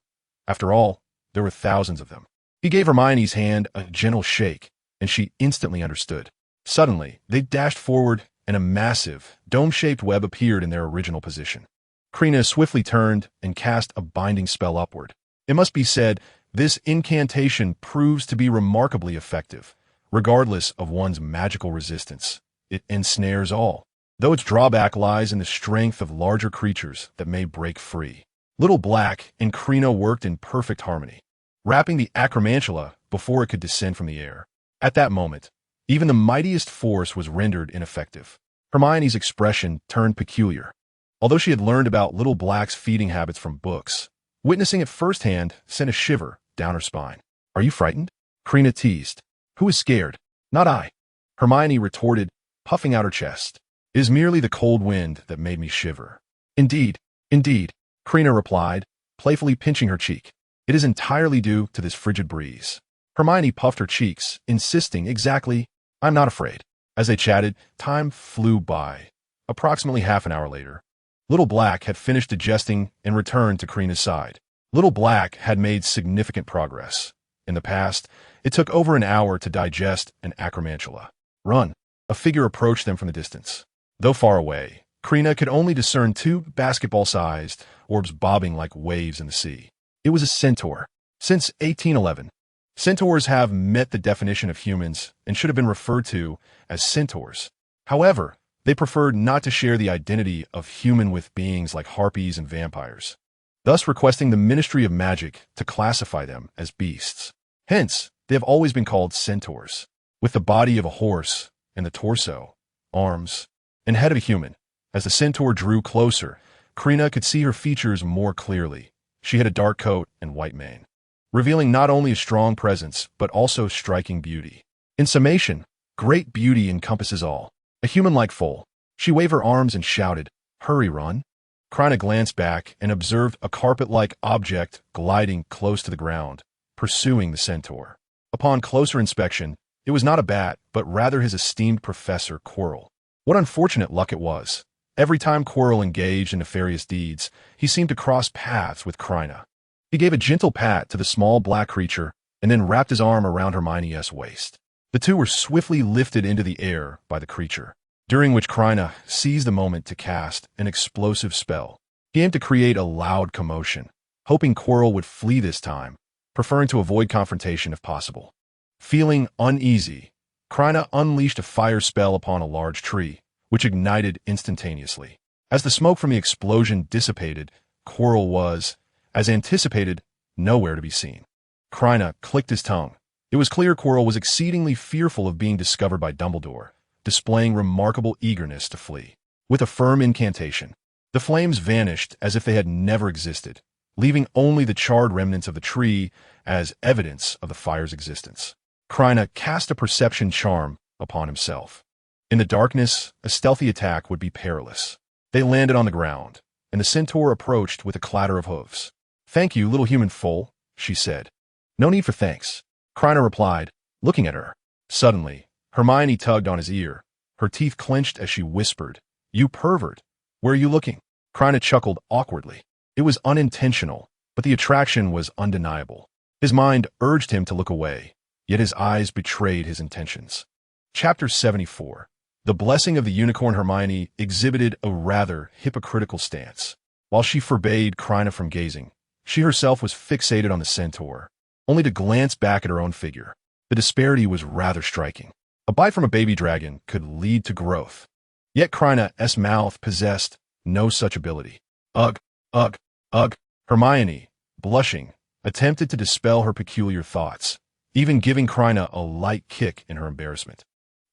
After all, there were thousands of them. He gave Hermione's hand a gentle shake, and she instantly understood. Suddenly, they dashed forward, and a massive, dome-shaped web appeared in their original position. Krena swiftly turned and cast a binding spell upward. It must be said, this incantation proves to be remarkably effective. Regardless of one's magical resistance, it ensnares all, though its drawback lies in the strength of larger creatures that may break free. Little Black and Krena worked in perfect harmony, wrapping the acromantula before it could descend from the air. At that moment, even the mightiest force was rendered ineffective. Hermione's expression turned peculiar. Although she had learned about Little Black's feeding habits from books, witnessing it firsthand sent a shiver down her spine. "Are you frightened?" Krena teased. "Who is scared? Not I," Hermione retorted, puffing out her chest. "It is merely the cold wind that made me shiver." Indeed, Krena replied, playfully pinching her cheek. "It is entirely due to this frigid breeze." Hermione puffed her cheeks, insisting exactly, "I'm not afraid." As they chatted, time flew by. Approximately half an hour later, Little Black had finished digesting and returned to Krena's side. Little Black had made significant progress. In the past, it took over an hour to digest an acromantula. "Run!" A figure approached them from the distance. Though far away, Krena could only discern two basketball-sized orbs bobbing like waves in the sea. It was a centaur. Since 1811, centaurs have met the definition of humans and should have been referred to as centaurs. However, they preferred not to share the identity of human with beings like harpies and vampires, thus requesting the Ministry of Magic to classify them as beasts. Hence, they have always been called centaurs. With the body of a horse and the torso, arms, and head of a human, as the centaur drew closer, Krena could see her features more clearly. She had a dark coat and white mane, revealing not only a strong presence but also striking beauty. In summation, great beauty encompasses all. A human-like foal. She waved her arms and shouted, "Hurry, run!" Krena glanced back and observed a carpet-like object gliding close to the ground, pursuing the centaur. Upon closer inspection, it was not a bat, but rather his esteemed professor, Quirrell. What unfortunate luck it was. Every time Quirrell engaged in nefarious deeds, he seemed to cross paths with Krena. He gave a gentle pat to the small black creature and then wrapped his arm around Hermione's waist. The two were swiftly lifted into the air by the creature, during which Krena seized the moment to cast an explosive spell. He aimed to create a loud commotion, hoping Quirrell would flee this time, preferring to avoid confrontation if possible. Feeling uneasy, Krena unleashed a fire spell upon a large tree, which ignited instantaneously. As the smoke from the explosion dissipated, Quirrell was, as anticipated, nowhere to be seen. Krena clicked his tongue. It was clear Quirrell was exceedingly fearful of being discovered by Dumbledore, displaying remarkable eagerness to flee. With a firm incantation, the flames vanished as if they had never existed, leaving only the charred remnants of the tree as evidence of the fire's existence. Krena cast a perception charm upon himself. In the darkness, a stealthy attack would be perilous. They landed on the ground, and the centaur approached with a clatter of hooves. "Thank you, little human foal," she said. "No need for thanks," Krena replied, looking at her. Suddenly, Hermione tugged on his ear. Her teeth clenched as she whispered, "You pervert! Where are you looking?" Krena chuckled awkwardly. It was unintentional, but the attraction was undeniable. His mind urged him to look away, yet his eyes betrayed his intentions. Chapter 74. The Blessing of the Unicorn. Hermione exhibited a rather hypocritical stance. While she forbade Krena from gazing, she herself was fixated on the centaur, only to glance back at her own figure. The disparity was rather striking. A bite from a baby dragon could lead to growth, yet Krena's mouth possessed no such ability. Ugh, ugh, ugh. Hermione, blushing, attempted to dispel her peculiar thoughts, even giving Krena a light kick in her embarrassment,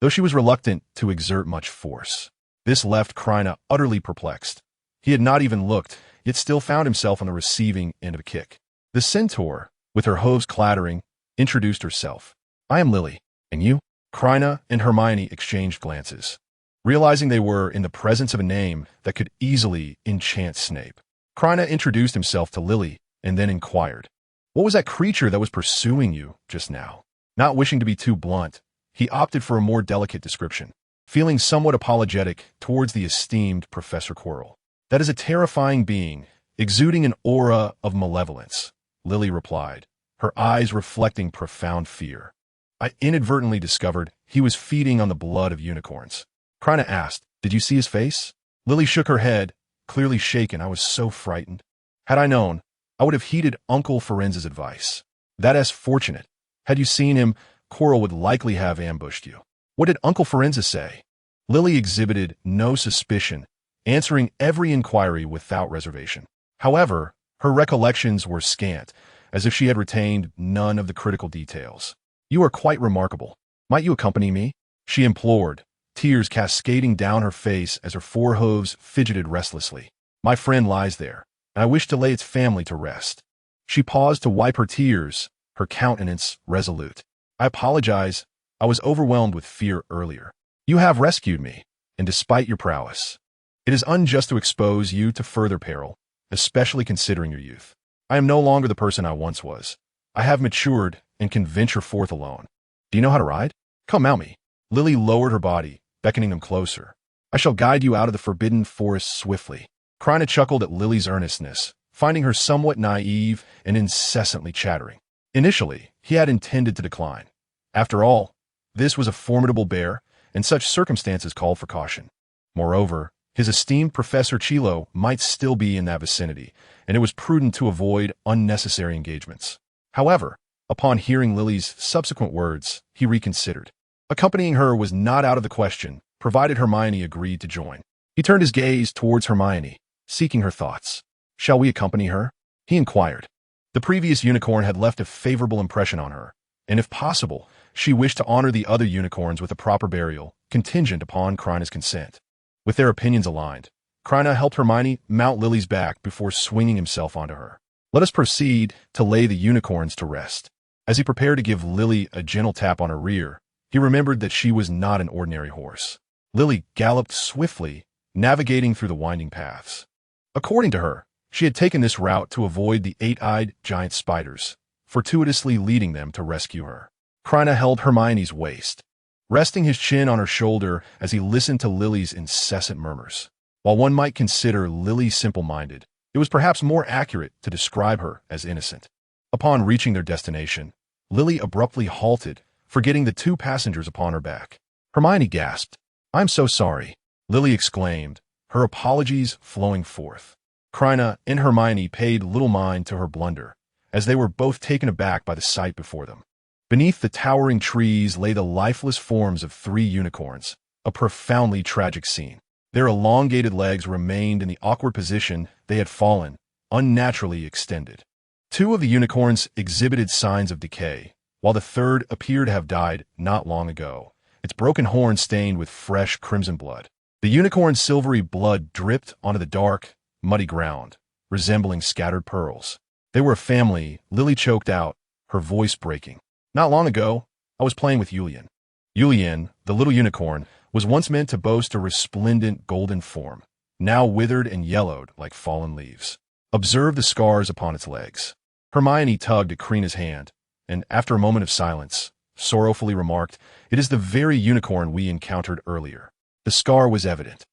though she was reluctant to exert much force. This left Krena utterly perplexed. He had not even looked, yet still found himself on the receiving end of a kick. The centaur, with her hooves clattering, introduced herself. "I am Lily, and you?" Krena and Hermione exchanged glances, realizing they were in the presence of a name that could easily enchant Snape. Krena introduced himself to Lily and then inquired, "What was that creature that was pursuing you just now?" Not wishing to be too blunt, he opted for a more delicate description, feeling somewhat apologetic towards the esteemed Professor Quirrell. "That is a terrifying being, exuding an aura of malevolence," Lily replied, her eyes reflecting profound fear. "I inadvertently discovered he was feeding on the blood of unicorns." Krena asked, "Did you see his face?" Lily shook her head, clearly shaken. "I was so frightened. Had I known, I would have heeded Uncle Ferenza's advice." "That is fortunate. Had you seen him, Quirrell would likely have ambushed you." "What did Uncle Ferenza say?" Lily exhibited no suspicion, answering every inquiry without reservation. However, her recollections were scant, as if she had retained none of the critical details. "You are quite remarkable. Might you accompany me?" she implored, tears cascading down her face as her forehooves fidgeted restlessly. "My friend lies there, and I wish to lay its family to rest." She paused to wipe her tears, her countenance resolute. "I apologize. I was overwhelmed with fear earlier. You have rescued me, and despite your prowess, it is unjust to expose you to further peril, especially considering your youth. I am no longer the person I once was. I have matured and can venture forth alone. Do you know how to ride? Come, mount me." Lily lowered her body, beckoning them closer. "I shall guide you out of the forbidden forest swiftly." Krena chuckled at Lily's earnestness, finding her somewhat naive and incessantly chattering. Initially, he had intended to decline. After all, this was a formidable bear, and such circumstances called for caution. Moreover, his esteemed Professor Chilo might still be in that vicinity, and it was prudent to avoid unnecessary engagements. However, upon hearing Lily's subsequent words, he reconsidered. Accompanying her was not out of the question, provided Hermione agreed to join. He turned his gaze towards Hermione, seeking her thoughts. "Shall we accompany her?" he inquired. The previous unicorn had left a favorable impression on her, and if possible, she wished to honor the other unicorns with a proper burial, contingent upon Krena's consent. With their opinions aligned, Krena helped Hermione mount Lily's back before swinging himself onto her. "Let us proceed to lay the unicorns to rest." As he prepared to give Lily a gentle tap on her rear, he remembered that she was not an ordinary horse. Lily galloped swiftly, navigating through the winding paths. According to her, she had taken this route to avoid the eight-eyed giant spiders, fortuitously leading them to rescue her. Krena held Hermione's waist, resting his chin on her shoulder as he listened to Lily's incessant murmurs. While one might consider Lily simple-minded, it was perhaps more accurate to describe her as innocent. Upon reaching their destination, Lily abruptly halted, forgetting the two passengers upon her back. Hermione gasped. "I'm so sorry," Lily exclaimed, her apologies flowing forth. Krena and Hermione paid little mind to her blunder, as they were both taken aback by the sight before them. Beneath the towering trees lay the lifeless forms of three unicorns, a profoundly tragic scene. Their elongated legs remained in the awkward position they had fallen, unnaturally extended. Two of the unicorns exhibited signs of decay, while the third appeared to have died not long ago, its broken horn stained with fresh crimson blood. The unicorn's silvery blood dripped onto the dark, muddy ground, resembling scattered pearls. They were a family, Lily choked out, her voice breaking. "Not long ago, I was playing with Julian." Julian, the little unicorn, was once meant to boast a resplendent golden form, now withered and yellowed like fallen leaves. Observe the scars upon its legs. Hermione tugged at Krena's hand, and after a moment of silence, sorrowfully remarked, "It is the very unicorn we encountered earlier." The scar was evident.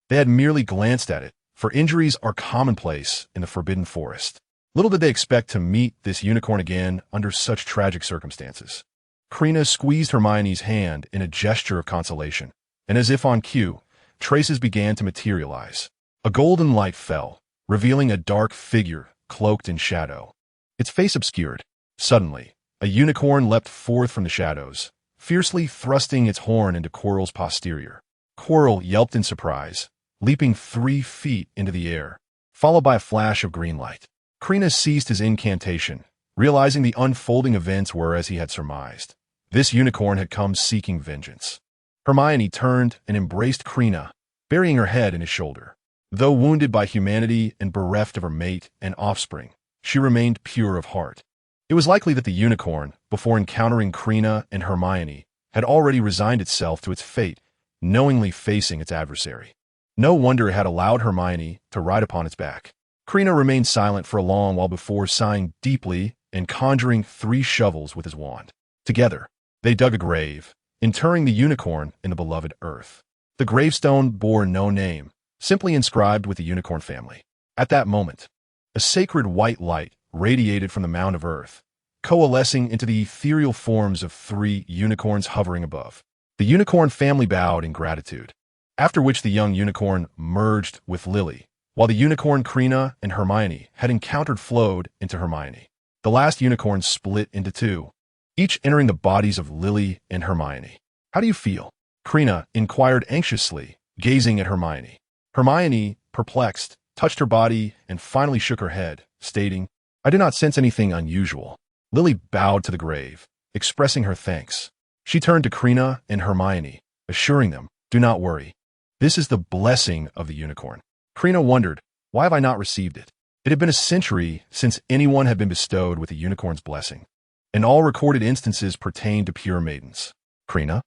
They had merely glanced at it, for injuries are commonplace in the Forbidden Forest. Little did they expect to meet this unicorn again under such tragic circumstances. Krena squeezed Hermione's hand in a gesture of consolation, and as if on cue, traces began to materialize. A golden light fell, revealing a dark figure cloaked in shadow, its face obscured. Suddenly, a unicorn leapt forth from the shadows, fiercely thrusting its horn into Quirrell's posterior. Quirrell yelped in surprise, leaping 3 feet into the air, followed by a flash of green light. Krena ceased his incantation, realizing the unfolding events were as he had surmised. This unicorn had come seeking vengeance. Hermione turned and embraced Krena, burying her head in his shoulder. Though wounded by humanity and bereft of her mate and offspring, she remained pure of heart. It was likely that the unicorn, before encountering Krena and Hermione, had already resigned itself to its fate, knowingly facing its adversary. No wonder it had allowed Hermione to ride upon its back. Krena remained silent for a long while before sighing deeply and conjuring 3 shovels with his wand. Together, they dug a grave, interring the unicorn in the beloved earth. The gravestone bore no name, simply inscribed with the unicorn family. At that moment, a sacred white light radiated from the mound of earth, coalescing into the ethereal forms of 3 unicorns hovering above. The unicorn family bowed in gratitude, after which the young unicorn merged with Lily, while the unicorn Krena and Hermione had encountered flowed into Hermione. The last unicorn split into 2, each entering the bodies of Lily and Hermione. "How do you feel?" Krena inquired anxiously, gazing at Hermione. Hermione, perplexed, touched her body and finally shook her head, stating, "I do not sense anything unusual." Lily bowed to the grave, expressing her thanks. She turned to Krena and Hermione, assuring them, "Do not worry. This is the blessing of the unicorn." Krena wondered, "Why have I not received it?" It had been a century since anyone had been bestowed with a unicorn's blessing, and all recorded instances pertained to pure maidens. Krena?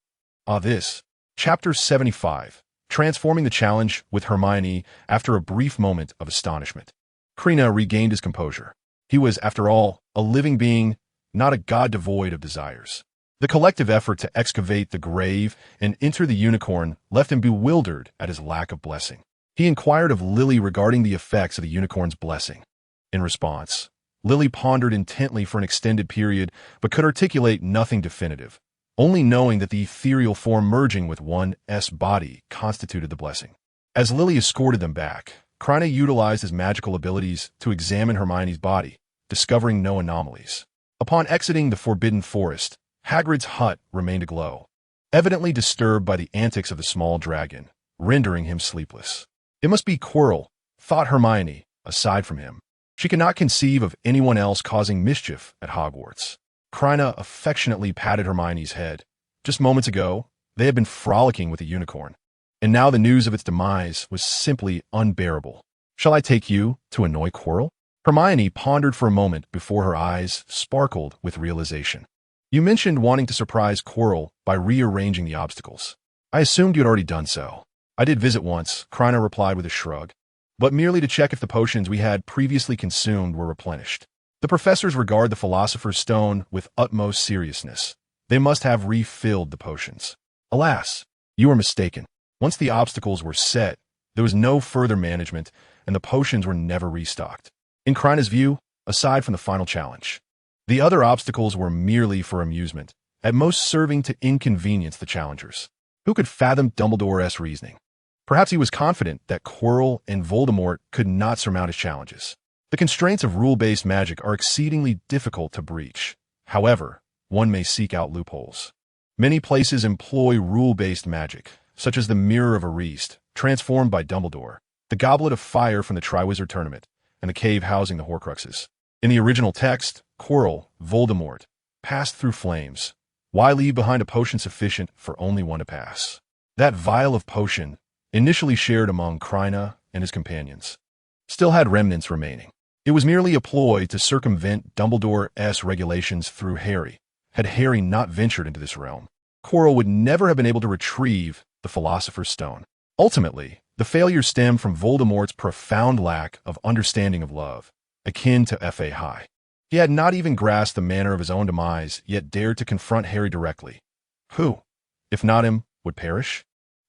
This. Chapter 75. Transforming the challenge with Hermione after a brief moment of astonishment. Krena regained his composure. He was, after all, a living being, not a god devoid of desires. The collective effort to excavate the grave and enter the unicorn left him bewildered at his lack of blessing. He inquired of Lily regarding the effects of the unicorn's blessing. In response, Lily pondered intently for an extended period, but could articulate nothing definitive, only knowing that the ethereal form merging with one's body constituted the blessing. As Lily escorted them back, Krena utilized his magical abilities to examine Hermione's body, discovering no anomalies. Upon exiting the forbidden forest, Hagrid's hut remained aglow, evidently disturbed by the antics of the small dragon, rendering him sleepless. It must be Quirrell, thought Hermione, aside from him. She could not conceive of anyone else causing mischief at Hogwarts. Krena affectionately patted Hermione's head. Just moments ago, they had been frolicking with the unicorn, and now the news of its demise was simply unbearable. "Shall I take you to annoy Quirrell?" Hermione pondered for a moment before her eyes sparkled with realization. "You mentioned wanting to surprise Quirrell by rearranging the obstacles. I assumed you had already done so." "I did visit once," Krena replied with a shrug, "but merely to check if the potions we had previously consumed were replenished. The professors regard the Philosopher's Stone with utmost seriousness. They must have refilled the potions." "Alas, you are mistaken. Once the obstacles were set, there was no further management, and the potions were never restocked." In Krena's view, aside from the final challenge, the other obstacles were merely for amusement, at most serving to inconvenience the challengers. Who could fathom Dumbledore's reasoning? Perhaps he was confident that Quirrell and Voldemort could not surmount his challenges. The constraints of rule-based magic are exceedingly difficult to breach. However, one may seek out loopholes. Many places employ rule-based magic, such as the Mirror of Ariste, transformed by Dumbledore, the Goblet of Fire from the Triwizard Tournament, and the cave housing the Horcruxes. In the original text, Quirrell, Voldemort, passed through flames. Why leave behind a potion sufficient for only one to pass? That vial of potion, initially shared among Krena and his companions, still had remnants remaining. It was merely a ploy to circumvent Dumbledore's regulations through Harry. Had Harry not ventured into this realm, Quirrell would never have been able to retrieve the Philosopher's Stone. Ultimately, the failure stemmed from Voldemort's profound lack of understanding of love, akin to Fa High. He had not even grasped the manner of his own demise, yet dared to confront Harry directly. Who, if not him, would perish?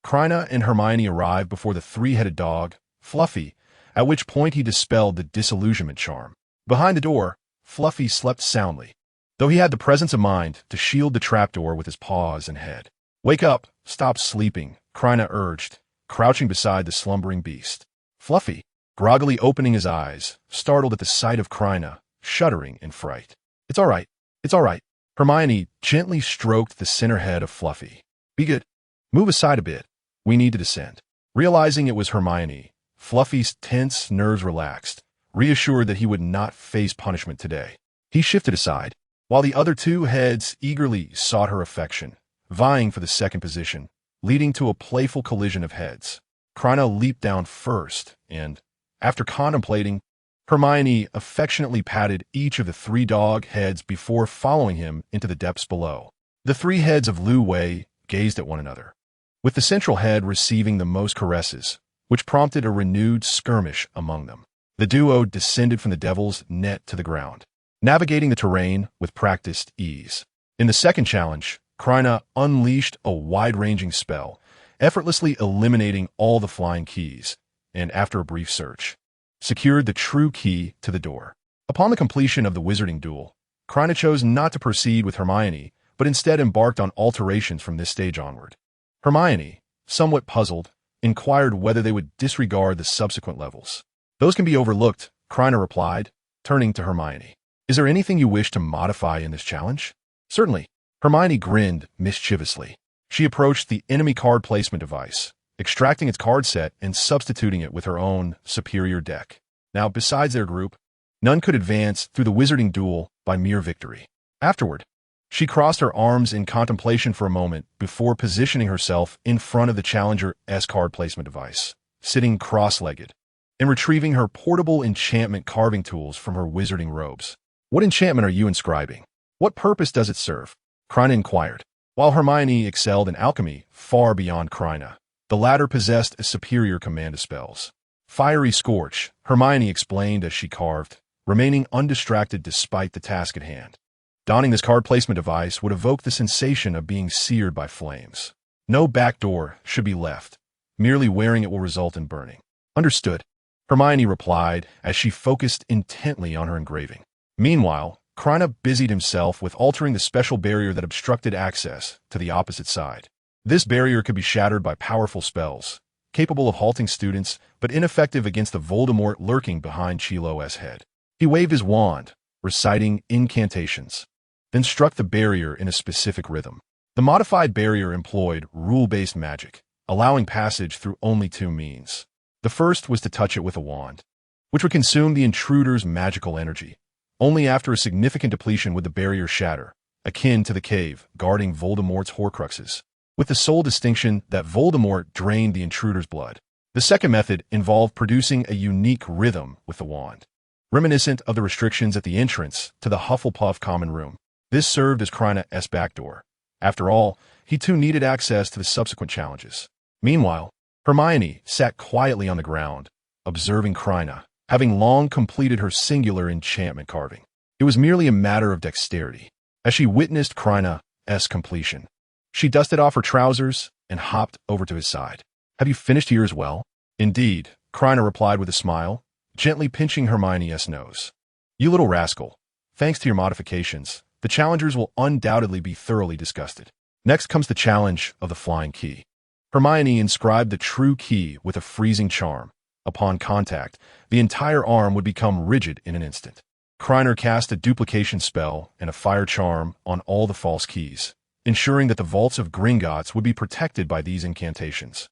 Krena and Hermione arrived before the 3-headed dog, Fluffy, at which point he dispelled the disillusionment charm. Behind the door, Fluffy slept soundly, though he had the presence of mind to shield the trapdoor with his paws and head. "Wake up, stop sleeping," Krena urged, crouching beside the slumbering beast. Fluffy, groggily opening his eyes, startled at the sight of Krena, shuddering in fright. It's all right. Hermione gently stroked the center head of Fluffy. "Be good. Move aside a bit. We need to descend." Realizing it was Hermione, Fluffy's tense nerves relaxed, reassured that he would not face punishment today. He shifted aside, while the other two heads eagerly sought her affection, vying for the second position, leading to a playful collision of heads. Krena leaped down first, and, after contemplating, Hermione affectionately patted each of the three dog heads before following him into the depths below. The three heads of Lu Wei gazed at one another, with the central head receiving the most caresses, which prompted a renewed skirmish among them. The duo descended from the devil's net to the ground, navigating the terrain with practiced ease. In the second challenge, Krena unleashed a wide-ranging spell, effortlessly eliminating all the flying keys, and after a brief search, secured the true key to the door. Upon the completion of the wizarding duel, Krena chose not to proceed with Hermione, but instead embarked on alterations from this stage onward. Hermione, somewhat puzzled, inquired whether they would disregard the subsequent levels. "Those can be overlooked," Krena replied, turning to Hermione. "Is there anything you wish to modify in this challenge?" "Certainly." Hermione grinned mischievously. She approached the enemy card placement device, extracting its card set and substituting it with her own superior deck. Now, besides their group, none could advance through the wizarding duel by mere victory. Afterward, she crossed her arms in contemplation for a moment before positioning herself in front of the Challenger's card placement device, sitting cross-legged, and retrieving her portable enchantment carving tools from her wizarding robes. "What enchantment are you inscribing? What purpose does it serve?" Krena inquired. While Hermione excelled in alchemy far beyond Krena, the latter possessed a superior command of spells. "Fiery Scorch," Hermione explained as she carved, remaining undistracted despite the task at hand. Donning this card placement device would evoke the sensation of being seared by flames. No back door should be left. Merely wearing it will result in burning. "Understood," Hermione replied as she focused intently on her engraving. Meanwhile, Krena busied himself with altering the special barrier that obstructed access to the opposite side. This barrier could be shattered by powerful spells, capable of halting students, but ineffective against the Voldemort lurking behind Chilo's head. He waved his wand, reciting incantations, then struck the barrier in a specific rhythm. The modified barrier employed rule-based magic, allowing passage through only two means. The first was to touch it with a wand, which would consume the intruder's magical energy. Only after a significant depletion would the barrier shatter, akin to the cave guarding Voldemort's Horcruxes, with the sole distinction that Voldemort drained the intruder's blood. The second method involved producing a unique rhythm with the wand, reminiscent of the restrictions at the entrance to the Hufflepuff common room. This served as Krena's backdoor. After all, he too needed access to the subsequent challenges. Meanwhile, Hermione sat quietly on the ground, observing Krena, having long completed her singular enchantment carving. It was merely a matter of dexterity. As she witnessed Krena's completion, she dusted off her trousers and hopped over to his side. "Have you finished here as well?" "Indeed," Krena replied with a smile, gently pinching Hermione's nose. "You little rascal. Thanks to your modifications, the challengers will undoubtedly be thoroughly disgusted." Next comes the challenge of the flying key. Hermione inscribed the true key with a freezing charm. Upon contact, the entire arm would become rigid in an instant. Krena cast a duplication spell and a fire charm on all the false keys, ensuring that the vaults of Gringotts would be protected by these incantations,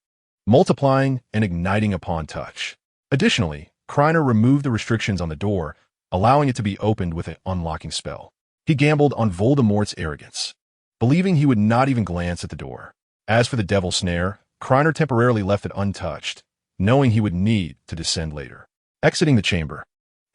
multiplying and igniting upon touch. Additionally, Krena removed the restrictions on the door, allowing it to be opened with an unlocking spell. He gambled on Voldemort's arrogance, believing he would not even glance at the door. As for the devil snare, Krena temporarily left it untouched, knowing he would need to descend later. Exiting the chamber,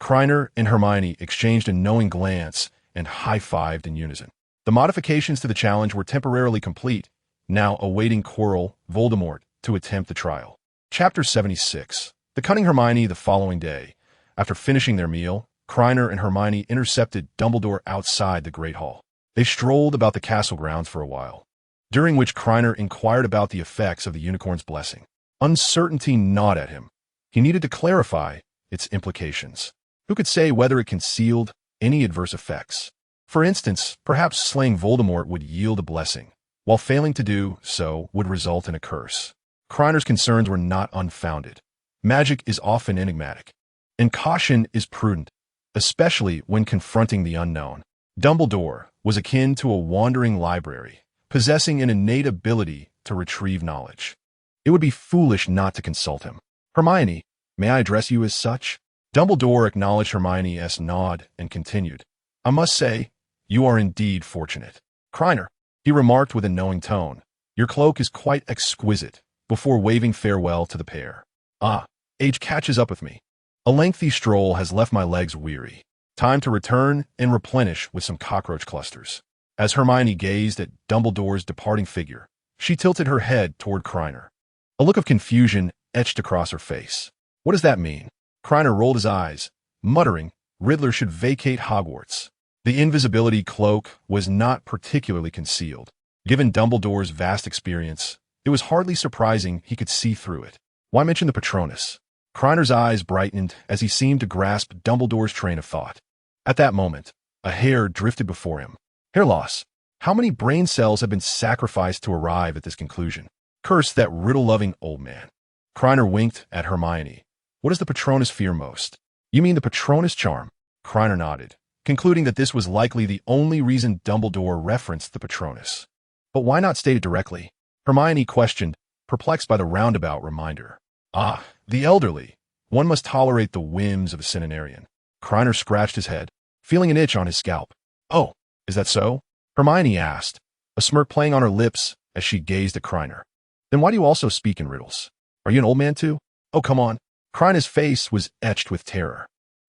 Krena and Hermione exchanged a knowing glance and high-fived in unison. The modifications to the challenge were temporarily complete, now awaiting Quirrell, Voldemort, to attempt the trial. Chapter 76. The Cunning Hermione. The following day, after finishing their meal, Krena and Hermione intercepted Dumbledore outside the Great Hall. They strolled about the castle grounds for a while, during which Krena inquired about the effects of the unicorn's blessing. Uncertainty gnawed at him. He needed to clarify its implications. Who could say whether it concealed any adverse effects? For instance, perhaps slaying Voldemort would yield a blessing, while failing to do so would result in a curse. Krena's concerns were not unfounded. Magic is often enigmatic, and caution is prudent, especially when confronting the unknown. Dumbledore was akin to a wandering library, possessing an innate ability to retrieve knowledge. It would be foolish not to consult him. "Hermione, may I address you as such?" Dumbledore acknowledged Hermione's nod and continued. I must say, you are indeed fortunate. Krena, he remarked with a knowing tone, your cloak is quite exquisite, before waving farewell to the pair. Ah, age catches up with me. A lengthy stroll has left my legs weary. Time to return and replenish with some cockroach clusters. As Hermione gazed at Dumbledore's departing figure, she tilted her head toward Krena. A look of confusion etched across her face. What does that mean? Krena rolled his eyes, muttering, Riddler should vacate Hogwarts. The invisibility cloak was not particularly concealed. Given Dumbledore's vast experience, it was hardly surprising he could see through it. Why mention the Patronus? Krener's eyes brightened as he seemed to grasp Dumbledore's train of thought. At that moment, a hair drifted before him. Hair loss. How many brain cells have been sacrificed to arrive at this conclusion? Curse that riddle-loving old man. Krena winked at Hermione. What does the Patronus fear most? You mean the Patronus charm? Krena nodded, concluding that this was likely the only reason Dumbledore referenced the Patronus. But why not state it directly? Hermione questioned, perplexed by the roundabout reminder. Ah, the elderly. One must tolerate the whims of a centenarian. Krena scratched his head, feeling an itch on his scalp. Oh, is that so? Hermione asked, a smirk playing on her lips as she gazed at Krena. Then why do you also speak in riddles? Are you an old man too? Oh, come on. Krena's face was etched with terror,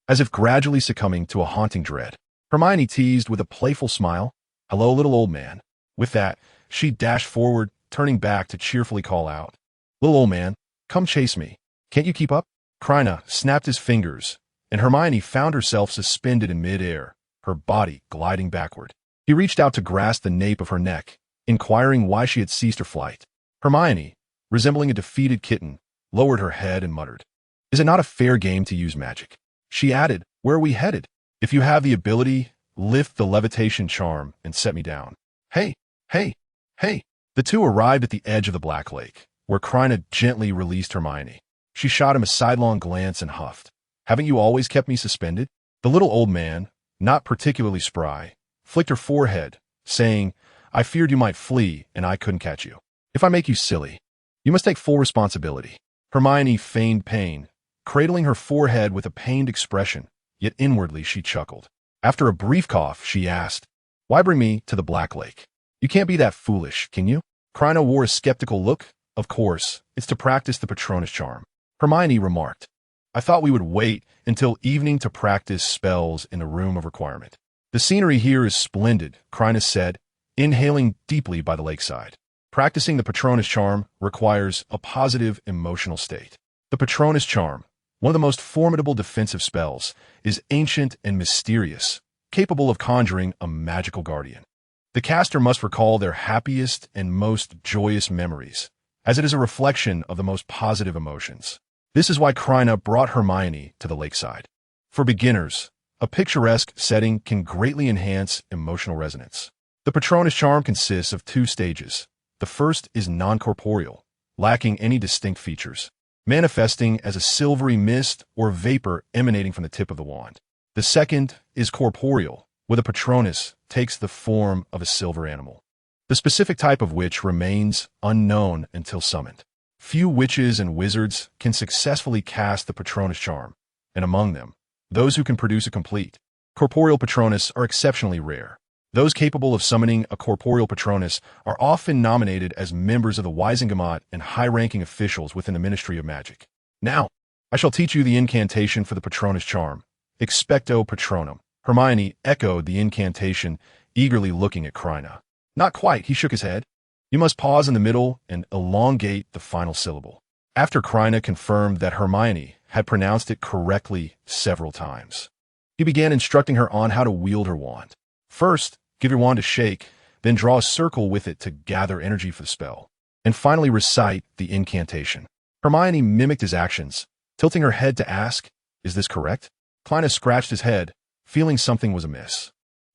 as if gradually succumbing to a haunting dread. Hermione teased with a playful smile. Hello, little old man. With that, she dashed forward, turning back to cheerfully call out. Little old man, come chase me. Can't you keep up? Krena snapped his fingers, and Hermione found herself suspended in midair, her body gliding backward. He reached out to grasp the nape of her neck, inquiring why she had ceased her flight. Hermione, resembling a defeated kitten, lowered her head and muttered, Is it not a fair game to use magic? She added, Where are we headed? If you have the ability, lift the levitation charm and set me down. Hey, hey, hey. The two arrived at the edge of the Black Lake, where Krena gently released Hermione. She shot him a sidelong glance and huffed. Haven't you always kept me suspended? The little old man, not particularly spry, flicked her forehead, saying, I feared you might flee, and I couldn't catch you. If I make you silly, you must take full responsibility. Hermione feigned pain, cradling her forehead with a pained expression, yet inwardly she chuckled. After a brief cough, she asked, Why bring me to the Black Lake? You can't be that foolish, can you? Krena wore a skeptical look. Of course, it's to practice the Patronus charm. Hermione remarked, I thought we would wait until evening to practice spells in the room of requirement. The scenery here is splendid, Krena said, inhaling deeply by the lakeside. Practicing the Patronus charm requires a positive emotional state. The Patronus charm, one of the most formidable defensive spells, is ancient and mysterious, capable of conjuring a magical guardian. The caster must recall their happiest and most joyous memories, as it is a reflection of the most positive emotions. This is why Krena brought Hermione to the lakeside. For beginners, a picturesque setting can greatly enhance emotional resonance. The Patronus charm consists of two stages. The first is non-corporeal, lacking any distinct features, manifesting as a silvery mist or vapor emanating from the tip of the wand. The second is corporeal, where the Patronus takes the form of a silver animal, the specific type of which remains unknown until summoned. Few witches and wizards can successfully cast the Patronus charm, and among them, those who can produce a complete corporeal Patronus are exceptionally rare. Those capable of summoning a corporeal Patronus are often nominated as members of the Wisengamot and high-ranking officials within the Ministry of Magic. Now, I shall teach you the incantation for the Patronus charm. Expecto Patronum. Hermione echoed the incantation, eagerly looking at Krena. Not quite, he shook his head. You must pause in the middle and elongate the final syllable. After Krena confirmed that Hermione had pronounced it correctly several times, he began instructing her on how to wield her wand. First, give your wand a shake, then draw a circle with it to gather energy for the spell, and finally recite the incantation. Hermione mimicked his actions, tilting her head to ask, Is this correct? Krena scratched his head, feeling something was amiss.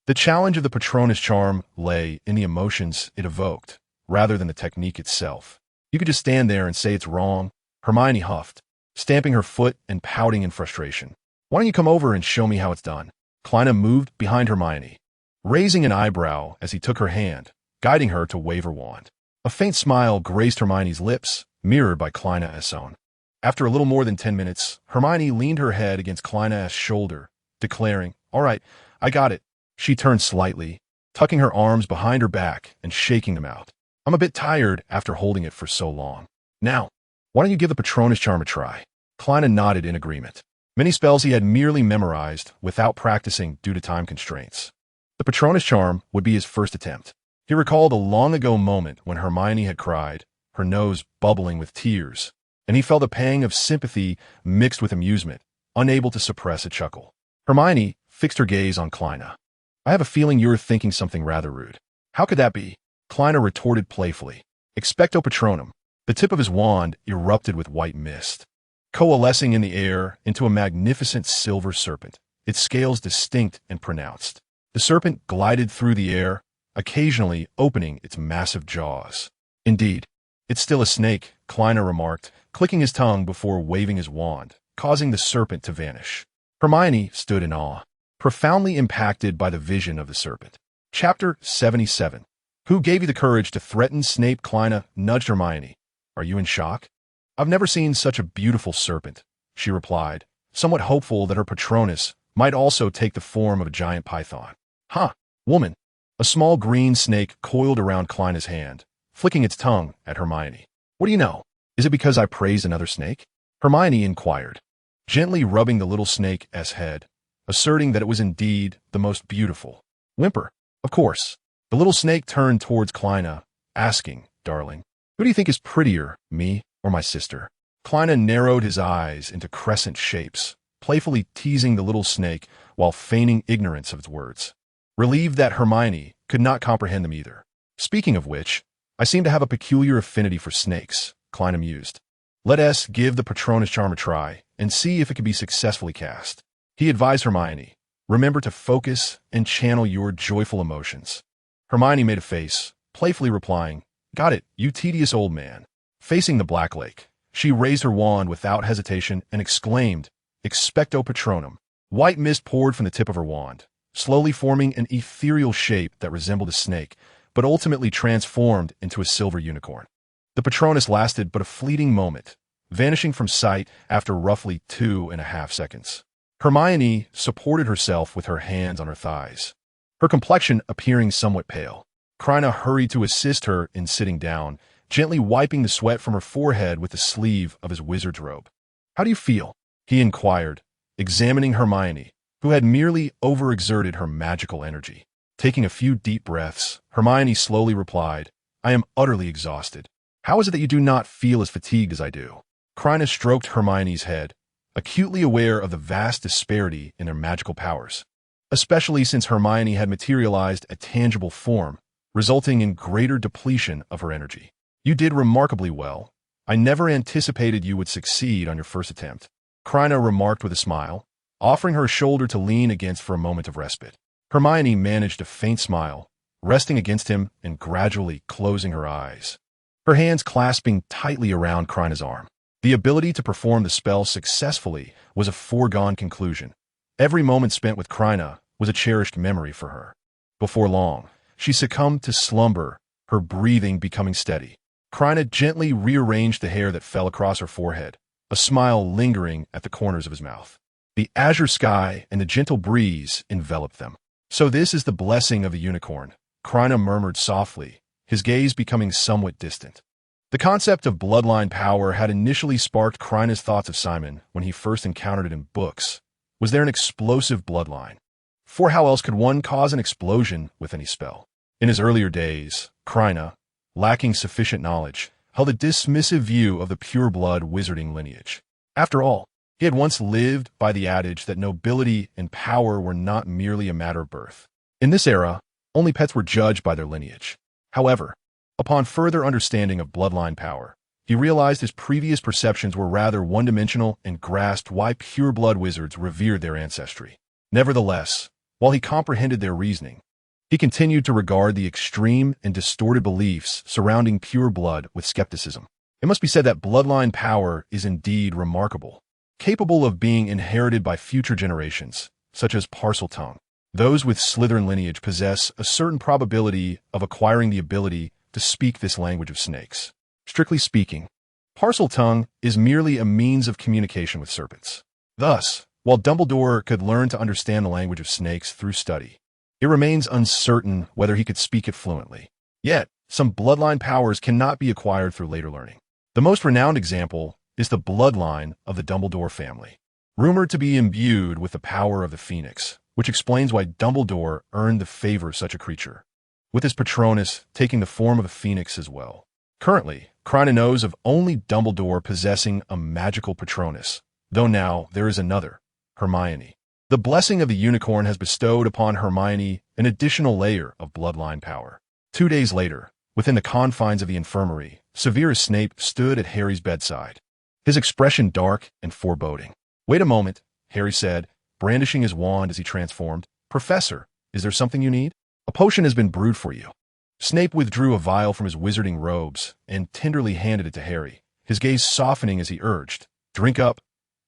The challenge of the Patronus charm lay in the emotions it evoked, rather than the technique itself. You could just stand there and say it's wrong, Hermione huffed, stamping her foot and pouting in frustration. Why don't you come over and show me how it's done? Krena moved behind Hermione, raising an eyebrow as he took her hand, guiding her to wave her wand. A faint smile graced Hermione's lips, mirrored by Krena's own. After a little more than 10 minutes, Hermione leaned her head against Krena's shoulder, declaring, All right, I got it. She turned slightly, tucking her arms behind her back and shaking them out. I'm a bit tired after holding it for so long. Now, why don't you give the Patronus charm a try? Krena nodded in agreement. Many spells he had merely memorized without practicing due to time constraints. The Patronus charm would be his first attempt. He recalled a long-ago moment when Hermione had cried, her nose bubbling with tears, and he felt a pang of sympathy mixed with amusement, unable to suppress a chuckle. Hermione fixed her gaze on Krena. I have a feeling you're thinking something rather rude. How could that be? Krena retorted playfully. Expecto Patronum. The tip of his wand erupted with white mist, coalescing in the air into a magnificent silver serpent, its scales distinct and pronounced. The serpent glided through the air, occasionally opening its massive jaws. Indeed, it's still a snake, Krena remarked, clicking his tongue before waving his wand, causing the serpent to vanish. Hermione stood in awe, profoundly impacted by the vision of the serpent. Chapter 77. Who gave you the courage to threaten Snape? Krena nudged Hermione. Are you in shock? I've never seen such a beautiful serpent, she replied, somewhat hopeful that her Patronus might also take the form of a giant python. Huh, woman. A small green snake coiled around Krena's hand, flicking its tongue at Hermione. What do you know? Is it because I praised another snake? Hermione inquired, gently rubbing the little snake's head, asserting that it was indeed the most beautiful. Whimper. Of course. The little snake turned towards Krena, asking, darling, who do you think is prettier, me or my sister? Krena narrowed his eyes into crescent shapes, playfully teasing the little snake while feigning ignorance of its words. Relieved that Hermione could not comprehend them either. Speaking of which, I seem to have a peculiar affinity for snakes, Krena mused. Let us give the Patronus charm a try and see if it can be successfully cast. He advised Hermione, remember to focus and channel your joyful emotions. Hermione made a face, playfully replying, got it, you tedious old man. Facing the Black Lake, she raised her wand without hesitation and exclaimed, Expecto Patronum. White mist poured from the tip of her wand, slowly forming an ethereal shape that resembled a snake, but ultimately transformed into a silver unicorn. The Patronus lasted but a fleeting moment, vanishing from sight after roughly 2.5 seconds. Hermione supported herself with her hands on her thighs, her complexion appearing somewhat pale. Krena hurried to assist her in sitting down, gently wiping the sweat from her forehead with the sleeve of his wizard's robe. How do you feel? He inquired, examining Hermione, who had merely overexerted her magical energy. Taking a few deep breaths, Hermione slowly replied, I am utterly exhausted. How is it that you do not feel as fatigued as I do? Krena stroked Hermione's head, acutely aware of the vast disparity in their magical powers, especially since Hermione had materialized a tangible form, resulting in greater depletion of her energy. You did remarkably well. I never anticipated you would succeed on your first attempt, Krena remarked with a smile, offering her a shoulder to lean against for a moment of respite. Hermione managed a faint smile, resting against him and gradually closing her eyes, her hands clasping tightly around Krena's arm. The ability to perform the spell successfully was a foregone conclusion. Every moment spent with Krena was a cherished memory for her. Before long, she succumbed to slumber, her breathing becoming steady. Krena gently rearranged the hair that fell across her forehead, a smile lingering at the corners of his mouth. The azure sky and the gentle breeze enveloped them. So this is the blessing of the unicorn, Krena murmured softly, his gaze becoming somewhat distant. The concept of bloodline power had initially sparked Krena's thoughts of Simon when he first encountered it in books. Was there an explosive bloodline? For how else could one cause an explosion with any spell? In his earlier days, Krena, lacking sufficient knowledge, held a dismissive view of the pure-blood wizarding lineage. After all, he had once lived by the adage that nobility and power were not merely a matter of birth. In this era, only pets were judged by their lineage. However, upon further understanding of bloodline power, he realized his previous perceptions were rather one-dimensional and grasped why pure-blood wizards revered their ancestry. Nevertheless, while he comprehended their reasoning, he continued to regard the extreme and distorted beliefs surrounding pure blood with skepticism. It must be said that bloodline power is indeed remarkable, capable of being inherited by future generations, such as Parseltongue. Those with Slytherin lineage possess a certain probability of acquiring the ability to speak this language of snakes. Strictly speaking, Parseltongue is merely a means of communication with serpents. Thus, while Dumbledore could learn to understand the language of snakes through study, It remains uncertain whether he could speak it fluently. Yet, some bloodline powers cannot be acquired through later learning. The most renowned example is the bloodline of the Dumbledore family, rumored to be imbued with the power of the Phoenix, which explains why Dumbledore earned the favor of such a creature, with his Patronus taking the form of a phoenix as well. Currently, Krena knows of only Dumbledore possessing a magical Patronus, though now there is another, Hermione. The blessing of the unicorn has bestowed upon Hermione an additional layer of bloodline power. 2 days later, within the confines of the infirmary, Severus Snape stood at Harry's bedside, his expression dark and foreboding. "Wait a moment," Harry said, brandishing his wand as he transformed. "Professor, is there something you need? A potion has been brewed for you." Snape withdrew a vial from his wizarding robes and tenderly handed it to Harry, his gaze softening as he urged, "Drink up.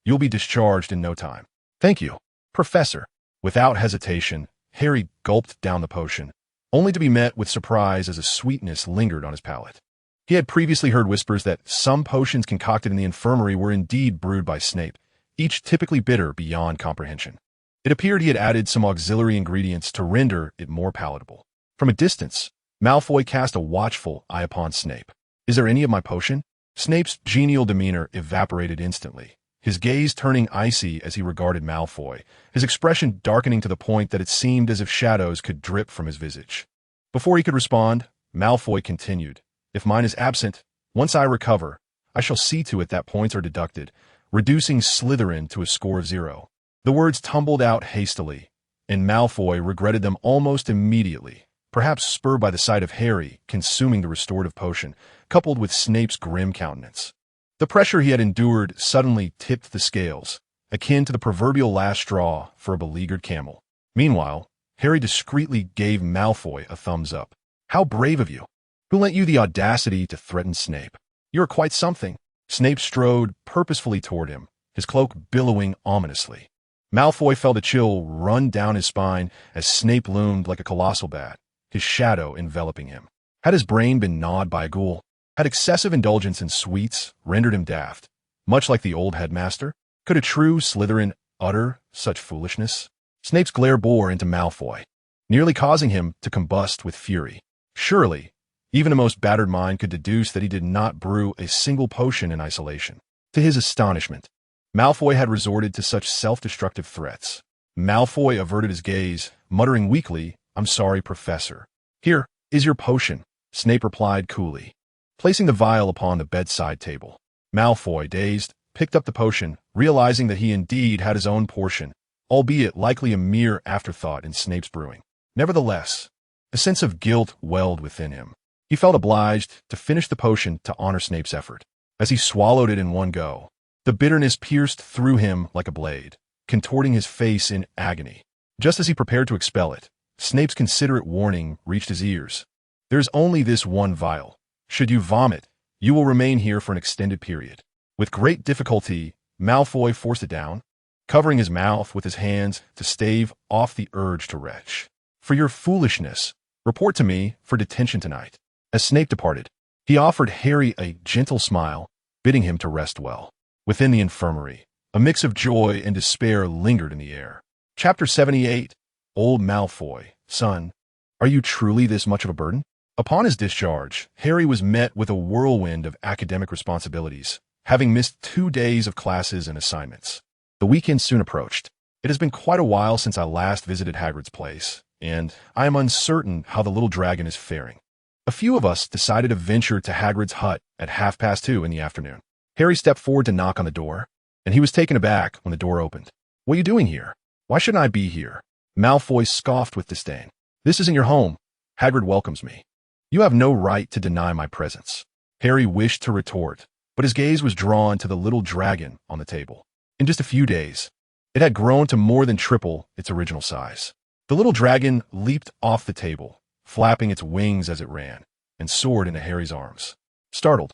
You'll be discharged in no time." "Thank you, Professor." Without hesitation, Harry gulped down the potion, only to be met with surprise as a sweetness lingered on his palate. He had previously heard whispers that some potions concocted in the infirmary were indeed brewed by Snape, each typically bitter beyond comprehension. It appeared he had added some auxiliary ingredients to render it more palatable. From a distance, Malfoy cast a watchful eye upon Snape. "Is there any of my potion?" Snape's genial demeanor evaporated instantly, his gaze turning icy as he regarded Malfoy, his expression darkening to the point that it seemed as if shadows could drip from his visage. Before he could respond, Malfoy continued, "If mine is absent, once I recover, I shall see to it that points are deducted, reducing Slytherin to a score of 0. The words tumbled out hastily, and Malfoy regretted them almost immediately, perhaps spurred by the sight of Harry consuming the restorative potion, coupled with Snape's grim countenance. The pressure he had endured suddenly tipped the scales, akin to the proverbial last straw for a beleaguered camel. Meanwhile, Harry discreetly gave Malfoy a thumbs up. "How brave of you! Who lent you the audacity to threaten Snape? You are quite something." Snape strode purposefully toward him, his cloak billowing ominously. Malfoy felt a chill run down his spine as Snape loomed like a colossal bat, his shadow enveloping him. Had his brain been gnawed by a ghoul? Had excessive indulgence in sweets rendered him daft, much like the old headmaster? Could a true Slytherin utter such foolishness? Snape's glare bore into Malfoy, nearly causing him to combust with fury. Surely, even a most battered mind could deduce that he did not brew a single potion in isolation. To his astonishment, Malfoy had resorted to such self-destructive threats. Malfoy averted his gaze, muttering weakly, "I'm sorry, Professor." "Here is your potion," Snape replied coolly, placing the vial upon the bedside table. Malfoy, dazed, picked up the potion, realizing that he indeed had his own portion, albeit likely a mere afterthought in Snape's brewing. Nevertheless, a sense of guilt welled within him. He felt obliged to finish the potion to honor Snape's effort. As he swallowed it in one go, the bitterness pierced through him like a blade, contorting his face in agony. Just as he prepared to expel it, Snape's considerate warning reached his ears. "There's only this one vial. Should you vomit, you will remain here for an extended period." With great difficulty, Malfoy forced it down, covering his mouth with his hands to stave off the urge to retch. "For your foolishness, report to me for detention tonight." As Snape departed, he offered Harry a gentle smile, bidding him to rest well. Within the infirmary, a mix of joy and despair lingered in the air. Chapter 78. Old Malfoy, Son, are you truly this much of a burden? Upon his discharge, Harry was met with a whirlwind of academic responsibilities, having missed 2 days of classes and assignments. The weekend soon approached. It has been quite a while since I last visited Hagrid's place, and I am uncertain how the little dragon is faring. A few of us decided to venture to Hagrid's hut at 2:30 in the afternoon. Harry stepped forward to knock on the door, and he was taken aback when the door opened. "What are you doing here? Why shouldn't I be here?" Malfoy scoffed with disdain. "This isn't your home. Hagrid welcomes me. You have no right to deny my presence." Harry wished to retort, but his gaze was drawn to the little dragon on the table. In just a few days, it had grown to more than triple its original size. The little dragon leaped off the table, flapping its wings as it ran, and soared into Harry's arms. Startled,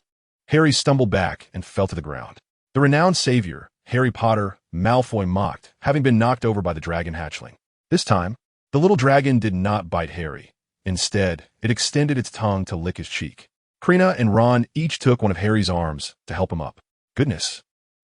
Harry stumbled back and fell to the ground. The renowned savior, Harry Potter, Malfoy mocked, having been knocked over by the dragon hatchling. This time, the little dragon did not bite Harry. Instead, it extended its tongue to lick his cheek. Krena and Ron each took one of Harry's arms to help him up. "Goodness.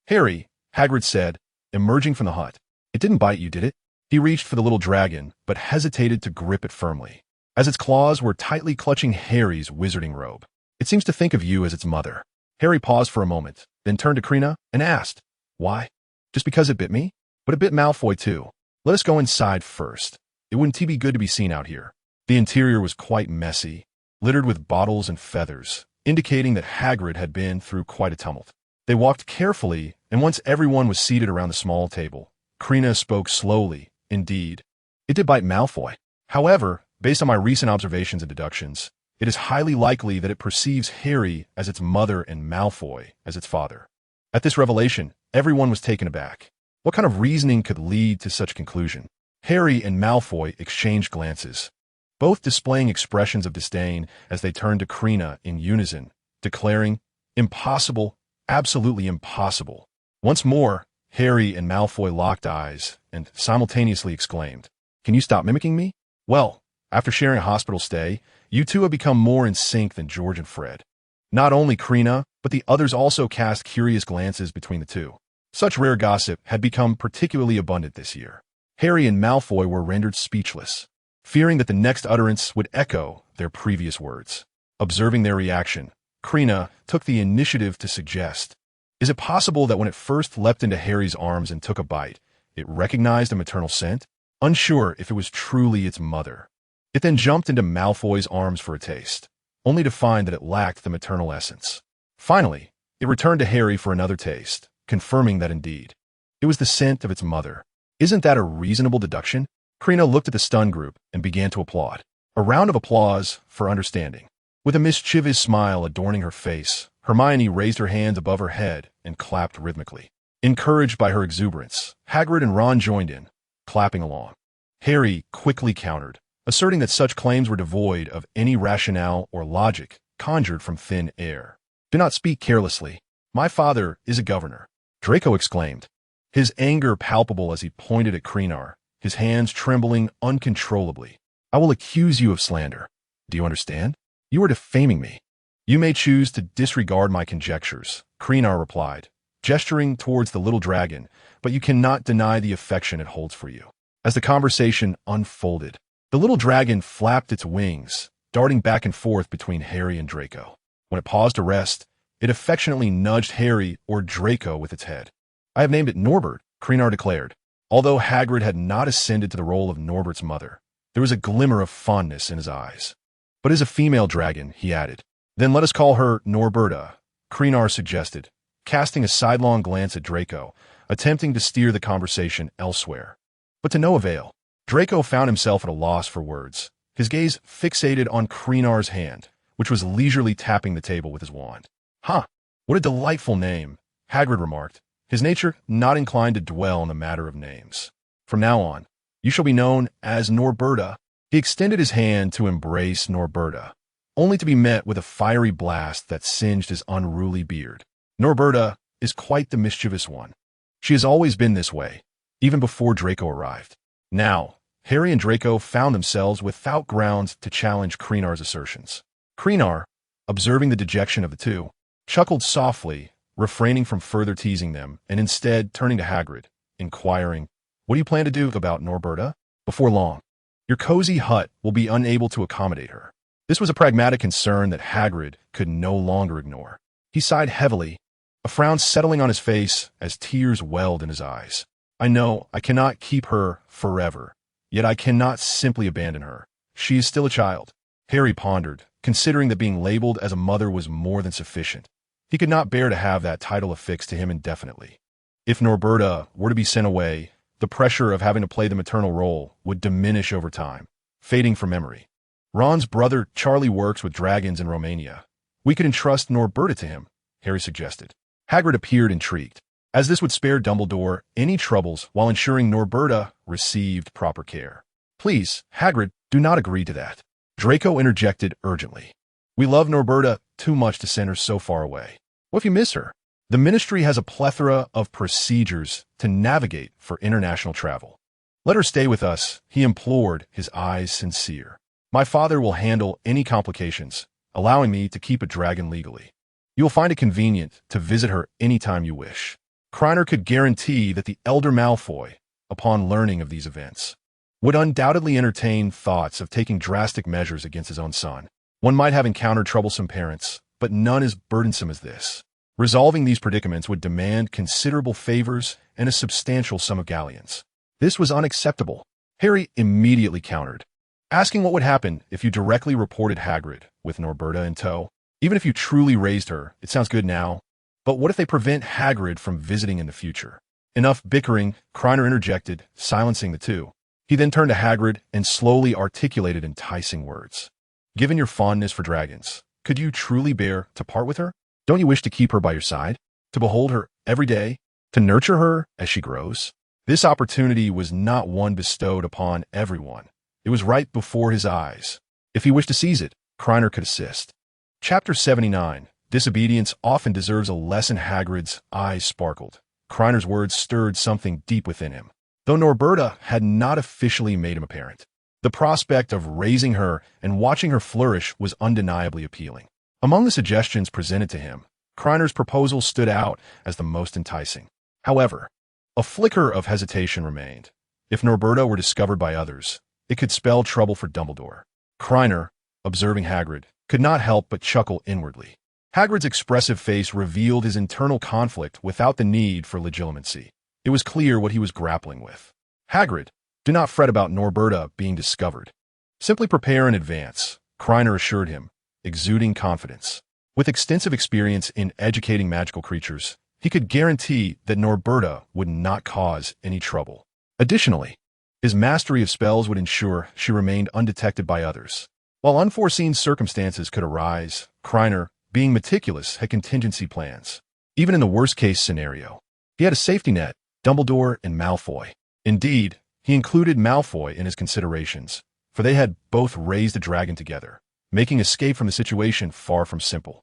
Harry," Hagrid said, emerging from the hut. "It didn't bite you, did it?" He reached for the little dragon, but hesitated to grip it firmly, as its claws were tightly clutching Harry's wizarding robe. It seems to think of you as its mother. Harry paused for a moment, then turned to Krena and asked, "Why? Just because it bit me? But it bit Malfoy too. Let us go inside first. It wouldn't be good to be seen out here." The interior was quite messy, littered with bottles and feathers, indicating that Hagrid had been through quite a tumult. They walked carefully, and once everyone was seated around the small table, Krena spoke slowly. "Indeed, it did bite Malfoy. However, based on my recent observations and deductions, it is highly likely that it perceives Harry as its mother and Malfoy as its father." At this revelation, everyone was taken aback. What kind of reasoning could lead to such a conclusion? Harry and Malfoy exchanged glances, both displaying expressions of disdain as they turned to Krena in unison, declaring, "Impossible, absolutely impossible." Once more, Harry and Malfoy locked eyes and simultaneously exclaimed, "Can you stop mimicking me? Well, after sharing a hospital stay, you two have become more in sync than George and Fred." Not only Krena, but the others also cast curious glances between the two. Such rare gossip had become particularly abundant this year. Harry and Malfoy were rendered speechless, fearing that the next utterance would echo their previous words. Observing their reaction, Krena took the initiative to suggest, "Is it possible that when it first leapt into Harry's arms and took a bite, it recognized a maternal scent? Unsure if it was truly its mother. It then jumped into Malfoy's arms for a taste, only to find that it lacked the maternal essence. Finally, it returned to Harry for another taste, confirming that indeed, it was the scent of its mother. Isn't that a reasonable deduction?" Krena looked at the stunned group and began to applaud. A round of applause for understanding. With a mischievous smile adorning her face, Hermione raised her hands above her head and clapped rhythmically. Encouraged by her exuberance, Hagrid and Ron joined in, clapping along. Harry quickly countered, asserting that such claims were devoid of any rationale or logic conjured from thin air. "Do not speak carelessly. My father is a governor," Draco exclaimed, his anger palpable as he pointed at Krena, his hands trembling uncontrollably. "I will accuse you of slander. Do you understand? You are defaming me." "You may choose to disregard my conjectures," Krena replied, gesturing towards the little dragon, "but you cannot deny the affection it holds for you." As the conversation unfolded, the little dragon flapped its wings, darting back and forth between Harry and Draco. When it paused to rest, it affectionately nudged Harry or Draco with its head. "I have named it Norbert," Krena declared. Although Hagrid had not ascended to the role of Norbert's mother, there was a glimmer of fondness in his eyes. "But as a female dragon," he added. "Then let us call her Norberta," Krena suggested, casting a sidelong glance at Draco, attempting to steer the conversation elsewhere. But to no avail. Draco found himself at a loss for words, his gaze fixated on Krena's hand, which was leisurely tapping the table with his wand. "Huh, what a delightful name," Hagrid remarked, his nature not inclined to dwell on the matter of names. "From now on, you shall be known as Norberta." He extended his hand to embrace Norberta, only to be met with a fiery blast that singed his unruly beard. "Norberta is quite the mischievous one. She has always been this way, even before Draco arrived." Now, Harry and Draco found themselves without grounds to challenge Krena's assertions. Krena, observing the dejection of the two, chuckled softly, refraining from further teasing them, and instead turning to Hagrid, inquiring, "What do you plan to do about Norberta?" "Before long, your cozy hut will be unable to accommodate her." This was a pragmatic concern that Hagrid could no longer ignore. He sighed heavily, a frown settling on his face as tears welled in his eyes. "I know I cannot keep her forever, yet I cannot simply abandon her. She is still a child." Harry pondered, considering that being labeled as a mother was more than sufficient. He could not bear to have that title affixed to him indefinitely. If Norberta were to be sent away, the pressure of having to play the maternal role would diminish over time, fading from memory. "Ron's brother Charlie works with dragons in Romania. We could entrust Norberta to him," Harry suggested. Hagrid appeared intrigued, as this would spare Dumbledore any troubles while ensuring Norberta received proper care. "Please, Hagrid, do not agree to that," Draco interjected urgently. "We love Norberta too much to send her so far away. What if you miss her? The Ministry has a plethora of procedures to navigate for international travel. Let her stay with us," he implored, his eyes sincere. "My father will handle any complications, allowing me to keep a dragon legally. You will find it convenient to visit her anytime you wish." Krena could guarantee that the elder Malfoy, upon learning of these events, would undoubtedly entertain thoughts of taking drastic measures against his own son. One might have encountered troublesome parents, but none as burdensome as this. Resolving these predicaments would demand considerable favors and a substantial sum of galleons. This was unacceptable. Harry immediately countered, asking what would happen if you directly reported Hagrid, with Norberta in tow. Even if you truly raised her, it sounds good now, but what if they prevent Hagrid from visiting in the future? Enough bickering, Krena interjected, silencing the two. He then turned to Hagrid and slowly articulated enticing words. Given your fondness for dragons, could you truly bear to part with her? Don't you wish to keep her by your side? To behold her every day? To nurture her as she grows? This opportunity was not one bestowed upon everyone. It was right before his eyes. If he wished to seize it, Krena could assist. Chapter 79. Disobedience often deserves a lesson. Hagrid's eyes sparkled. Krener's words stirred something deep within him, though Norberta had not officially made him a parent. The prospect of raising her and watching her flourish was undeniably appealing. Among the suggestions presented to him, Krener's proposal stood out as the most enticing. However, a flicker of hesitation remained. If Norberta were discovered by others, it could spell trouble for Dumbledore. Krena, observing Hagrid, could not help but chuckle inwardly. Hagrid's expressive face revealed his internal conflict without the need for legitimacy. It was clear what he was grappling with. Hagrid, do not fret about Norberta being discovered. Simply prepare in advance, Krena assured him, exuding confidence. With extensive experience in educating magical creatures, he could guarantee that Norberta would not cause any trouble. Additionally, his mastery of spells would ensure she remained undetected by others. While unforeseen circumstances could arise, Krena, being meticulous, had contingency plans. Even in the worst-case scenario, he had a safety net, Dumbledore and Malfoy. Indeed, he included Malfoy in his considerations, for they had both raised a dragon together, making escape from the situation far from simple.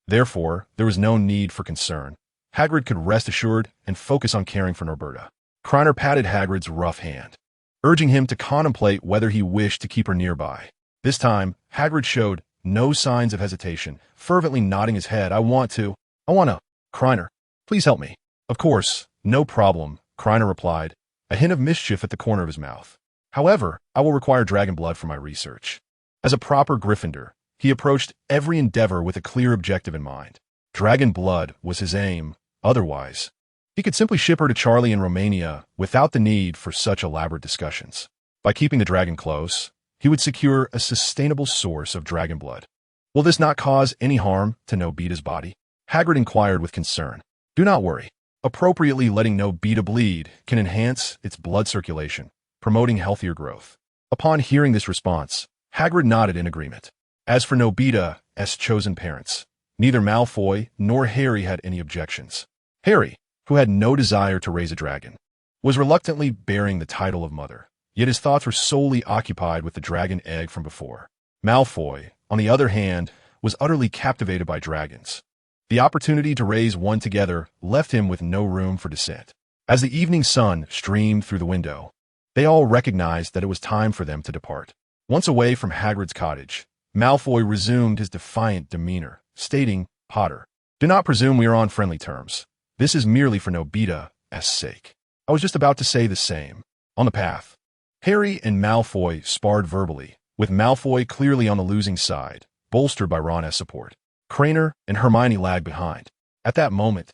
Therefore, there was no need for concern. Hagrid could rest assured and focus on caring for Norberta. Krena patted Hagrid's rough hand, urging him to contemplate whether he wished to keep her nearby. This time, Hagrid showed no signs of hesitation, fervently nodding his head. I want to. Krena, please help me. Of course, no problem, Krena replied, a hint of mischief at the corner of his mouth. However, I will require dragon blood for my research. As a proper Gryffindor, he approached every endeavor with a clear objective in mind. Dragon blood was his aim. Otherwise, he could simply ship her to Charlie in Romania without the need for such elaborate discussions. By keeping the dragon close, he would secure a sustainable source of dragon blood. Will this not cause any harm to Nobita's body? Hagrid inquired with concern. Do not worry. Appropriately letting Nobita bleed can enhance its blood circulation, promoting healthier growth. Upon hearing this response, Hagrid nodded in agreement. As for Nobita's chosen parents, neither Malfoy nor Harry had any objections. Harry, who had no desire to raise a dragon, was reluctantly bearing the title of mother, yet his thoughts were solely occupied with the dragon egg from before. Malfoy, on the other hand, was utterly captivated by dragons. The opportunity to raise one together left him with no room for dissent. As the evening sun streamed through the window, they all recognized that it was time for them to depart. Once away from Hagrid's cottage, Malfoy resumed his defiant demeanor, stating, Potter, do not presume we are on friendly terms. This is merely for Nobita's sake. I was just about to say the same. On the path, Harry and Malfoy sparred verbally, with Malfoy clearly on the losing side, bolstered by Ron's support. Krena and Hermione lagged behind. At that moment,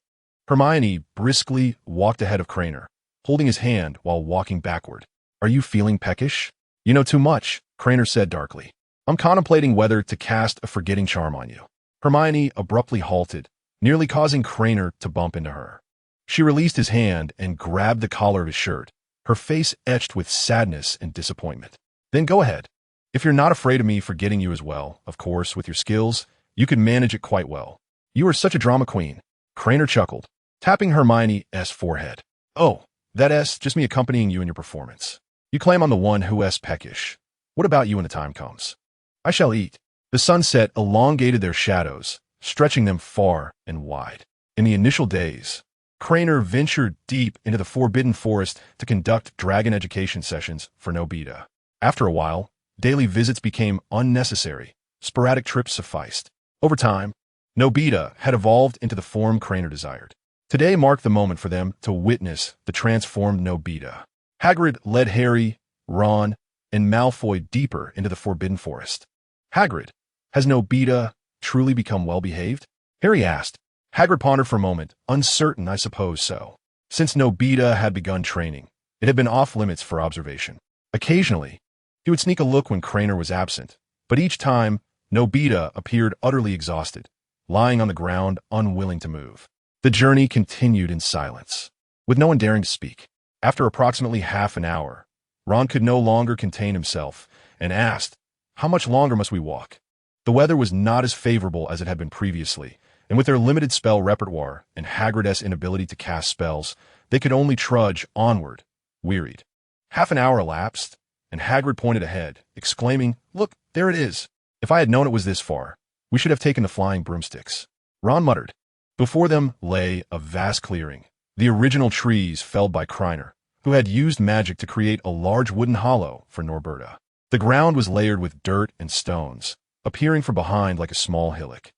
Hermione briskly walked ahead of Krena, holding his hand while walking backward. Are you feeling peckish? You know too much, Krena said darkly. I'm contemplating whether to cast a forgetting charm on you. Hermione abruptly halted, nearly causing Krena to bump into her. She released his hand and grabbed the collar of his shirt, her face etched with sadness and disappointment. Then go ahead. If you're not afraid of me forgetting you as well, of course, with your skills, you could manage it quite well. You are such a drama queen. Krena chuckled, tapping Hermione's forehead. Oh, that's just me accompanying you in your performance. You claim I'm the one who's peckish. What about you when the time comes? I shall eat. The sunset elongated their shadows, stretching them far and wide. In the initial days, Krena ventured deep into the Forbidden Forest to conduct dragon education sessions for Nobita. After a while, daily visits became unnecessary. Sporadic trips sufficed. Over time, Nobita had evolved into the form Krena desired. Today marked the moment for them to witness the transformed Nobita. Hagrid led Harry, Ron, and Malfoy deeper into the Forbidden Forest. Hagrid, has Nobita truly become well-behaved? Harry asked. Hagrid pondered for a moment, uncertain, I suppose so. Since Nobita had begun training, it had been off-limits for observation. Occasionally, he would sneak a look when Krena was absent, but each time, Nobita appeared utterly exhausted, lying on the ground, unwilling to move. The journey continued in silence, with no one daring to speak. After approximately half an hour, Ron could no longer contain himself and asked, "How much longer must we walk?" The weather was not as favorable as it had been previously, and with their limited spell repertoire and Hagrid's inability to cast spells, they could only trudge onward, wearied. Half an hour elapsed, and Hagrid pointed ahead, exclaiming, "Look, there it is. If I had known it was this far, we should have taken the flying broomsticks." Ron muttered. Before them lay a vast clearing, the original trees felled by Krena, who had used magic to create a large wooden hollow for Norberta. The ground was layered with dirt and stones, appearing from behind like a small hillock.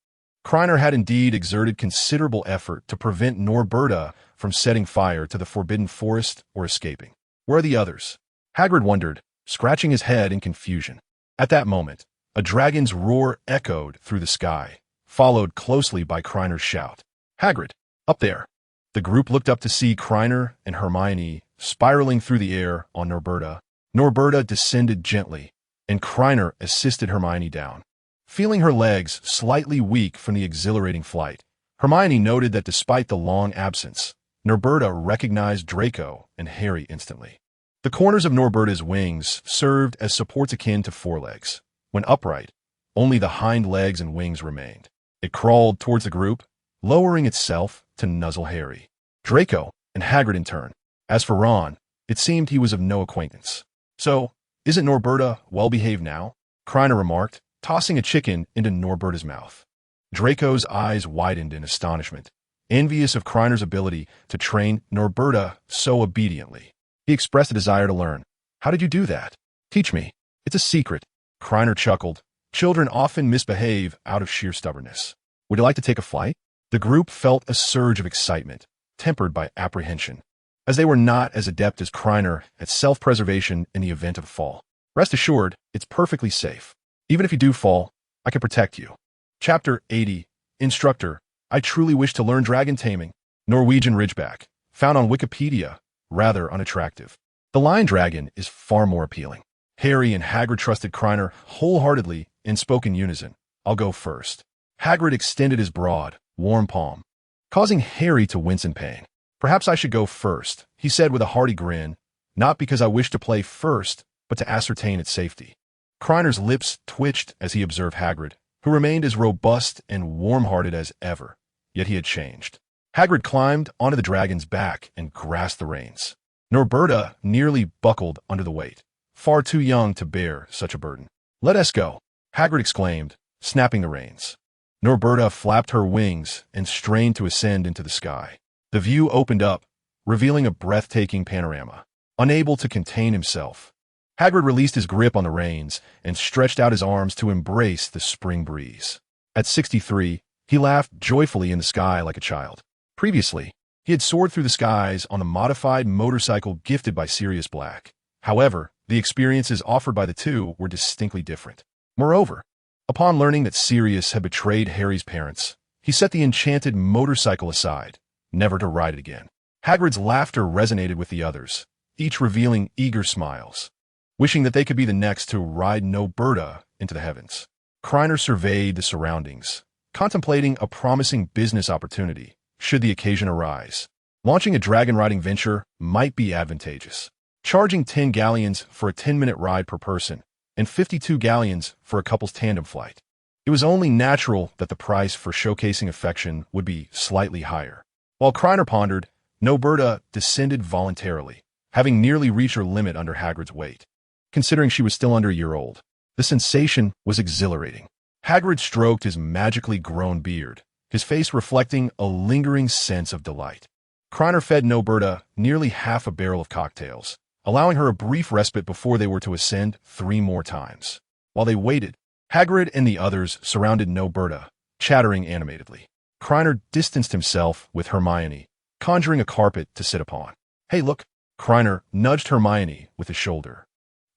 Krena had indeed exerted considerable effort to prevent Norberta from setting fire to the Forbidden Forest or escaping. Where are the others? Hagrid wondered, scratching his head in confusion. At that moment, a dragon's roar echoed through the sky, followed closely by Krener's shout. "Hagrid, up there!" The group looked up to see Krena and Hermione spiraling through the air on Norberta. Norberta descended gently, and Krena assisted Hermione down. Feeling her legs slightly weak from the exhilarating flight, Hermione noted that despite the long absence, Norberta recognized Draco and Harry instantly. The corners of Norberta's wings served as supports akin to forelegs. When upright, only the hind legs and wings remained. It crawled towards the group, lowering itself to nuzzle Harry, Draco, and Hagrid in turn. As for Ron, it seemed he was of no acquaintance. "So, isn't Norberta well-behaved now?" Krena remarked, tossing a chicken into Norberta's mouth. Draco's eyes widened in astonishment, envious of Krener's ability to train Norberta so obediently. He expressed a desire to learn. "How did you do that? Teach me. It's a secret." Krena chuckled. "Children often misbehave out of sheer stubbornness. Would you like to take a flight?" The group felt a surge of excitement, tempered by apprehension, as they were not as adept as Krena at self-preservation in the event of a fall. "Rest assured, it's perfectly safe. Even if you do fall, I can protect you." Chapter 80. Instructor, I truly wish to learn dragon taming. Norwegian Ridgeback. Found on Wikipedia. Rather unattractive. The lion dragon is far more appealing. Harry and Hagrid trusted Krena wholeheartedly and spoke in unison. "I'll go first." Hagrid extended his broad, warm palm, causing Harry to wince in pain. "Perhaps I should go first," he said with a hearty grin, "not because I wish to play first, but to ascertain its safety." Krener's lips twitched as he observed Hagrid, who remained as robust and warm-hearted as ever, yet he had changed. Hagrid climbed onto the dragon's back and grasped the reins. Norberta nearly buckled under the weight, far too young to bear such a burden. "Let us go," Hagrid exclaimed, snapping the reins. Norberta flapped her wings and strained to ascend into the sky. The view opened up, revealing a breathtaking panorama. Unable to contain himself, Hagrid released his grip on the reins and stretched out his arms to embrace the spring breeze. At 63, he laughed joyfully in the sky like a child. Previously, he had soared through the skies on a modified motorcycle gifted by Sirius Black. However, the experiences offered by the two were distinctly different. Moreover, upon learning that Sirius had betrayed Harry's parents, he set the enchanted motorcycle aside, never to ride it again. Hagrid's laughter resonated with the others, each revealing eager smiles, wishing that they could be the next to ride Norberta into the heavens. Krena surveyed the surroundings, contemplating a promising business opportunity, should the occasion arise. Launching a dragon-riding venture might be advantageous, charging 10 galleons for a 10-minute ride per person, and 52 galleons for a couple's tandem flight. It was only natural that the price for showcasing affection would be slightly higher. While Krena pondered, Norberta descended voluntarily, having nearly reached her limit under Hagrid's weight. Considering she was still under a year old, the sensation was exhilarating. Hagrid stroked his magically grown beard, his face reflecting a lingering sense of delight. Krena fed Norberta nearly half a barrel of cocktails, allowing her a brief respite before they were to ascend 3 more times. While they waited, Hagrid and the others surrounded Norberta, chattering animatedly. Krena distanced himself with Hermione, conjuring a carpet to sit upon. "Hey, look," Krena nudged Hermione with a shoulder.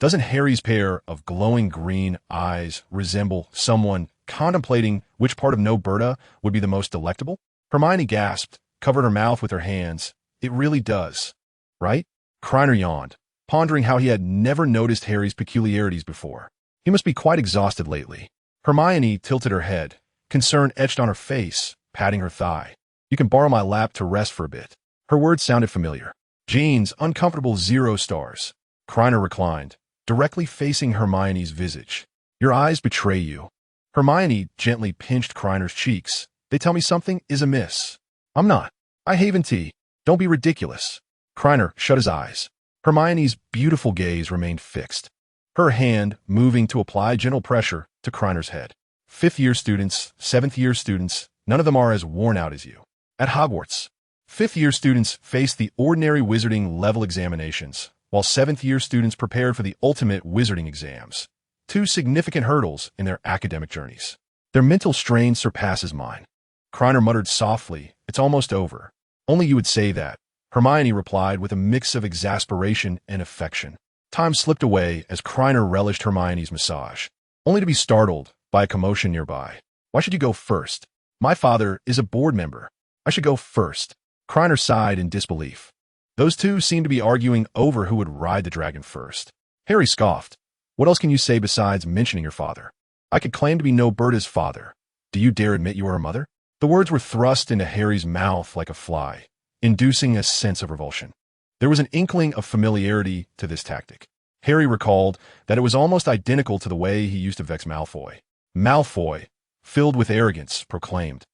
Doesn't Harry's pair of glowing green eyes resemble someone contemplating which part of Noberta would be the most delectable? Hermione gasped, covered her mouth with her hands. It really does. Right? Krena yawned, pondering how he had never noticed Harry's peculiarities before. He must be quite exhausted lately. Hermione tilted her head, concern etched on her face, patting her thigh. You can borrow my lap to rest for a bit. Her words sounded familiar. Jean's uncomfortable 0 stars. Krena reclined, directly facing Hermione's visage. Your eyes betray you. Hermione gently pinched Krener's cheeks. They tell me something is amiss. I'm not. I haven tea. Don't be ridiculous. Krena shut his eyes. Hermione's beautiful gaze remained fixed, her hand moving to apply gentle pressure to Krener's head. 5th-year students, 7th-year students, none of them are as worn out as you. At Hogwarts, 5th-year students faced the ordinary wizarding level examinations, while 7th-year students prepared for the ultimate wizarding exams. 2 significant hurdles in their academic journeys. Their mental strain surpasses mine. Krena muttered softly, it's almost over. Only you would say that. Hermione replied with a mix of exasperation and affection. Time slipped away as Krena relished Hermione's massage, only to be startled by a commotion nearby. Why should you go first? My father is a board member. I should go first. Krena sighed in disbelief. Those two seemed to be arguing over who would ride the dragon first. Harry scoffed. What else can you say besides mentioning your father? I could claim to be Noberta's father. Do you dare admit you are a mother? The words were thrust into Harry's mouth like a fly, inducing a sense of revulsion. There was an inkling of familiarity to this tactic. Harry recalled that it was almost identical to the way he used to vex Malfoy. Malfoy, filled with arrogance, proclaimed,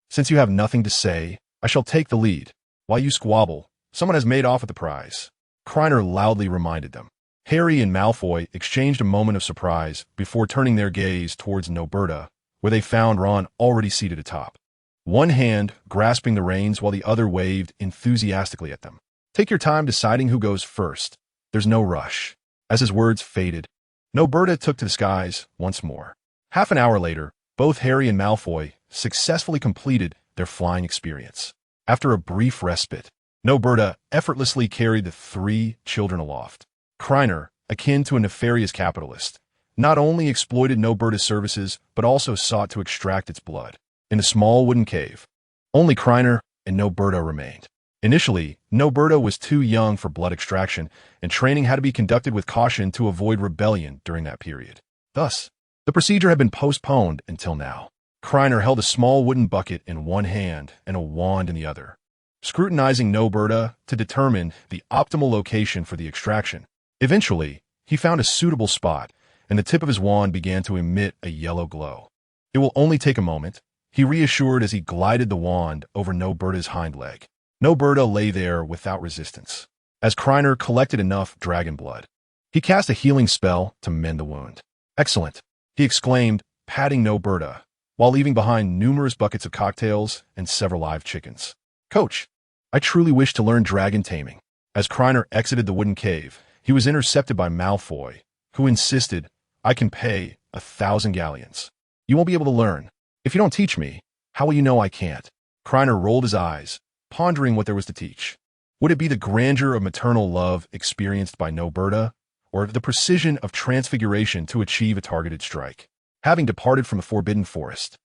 Since you have nothing to say, I shall take the lead. While you squabble, someone has made off with the prize. Krena loudly reminded them. Harry and Malfoy exchanged a moment of surprise before turning their gaze towards Noberta, where they found Ron already seated atop, one hand grasping the reins while the other waved enthusiastically at them. Take your time deciding who goes first. There's no rush. As his words faded, Noberta took to the skies once more. Half an hour later, both Harry and Malfoy successfully completed their flying experience. After a brief respite, Noberta effortlessly carried the 3 children aloft. Krena, akin to a nefarious capitalist, not only exploited Noberta's services, but also sought to extract its blood. In a small wooden cave, only Krena and Noberta remained. Initially, Noberta was too young for blood extraction, and training had to be conducted with caution to avoid rebellion during that period. Thus, the procedure had been postponed until now. Krena held a small wooden bucket in one hand and a wand in the other, scrutinizing Noberta to determine the optimal location for the extraction. Eventually, he found a suitable spot, and the tip of his wand began to emit a yellow glow. It will only take a moment, he reassured as he glided the wand over Noberta's hind leg. Noberta lay there without resistance, as Krena collected enough dragon blood. He cast a healing spell to mend the wound. Excellent, he exclaimed, patting Noberta, while leaving behind numerous buckets of cocktails and several live chickens. Coach, I truly wish to learn dragon taming. As Krena exited the wooden cave, he was intercepted by Malfoy, who insisted, I can pay 1,000 galleons. You won't be able to learn. If you don't teach me, how will you know I can't? Krena rolled his eyes, pondering what there was to teach. Would it be the grandeur of maternal love experienced by Noberta, or the precision of transfiguration to achieve a targeted strike? Having departed from the Forbidden Forest,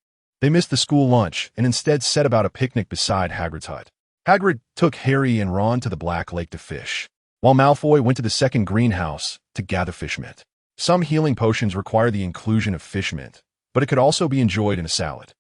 they missed the school lunch and instead set about a picnic beside Hagrid's hut. Hagrid took Harry and Ron to the Black Lake to fish, while Malfoy went to the second greenhouse to gather fish mint. Some healing potions require the inclusion of fish mint, but it could also be enjoyed in a salad.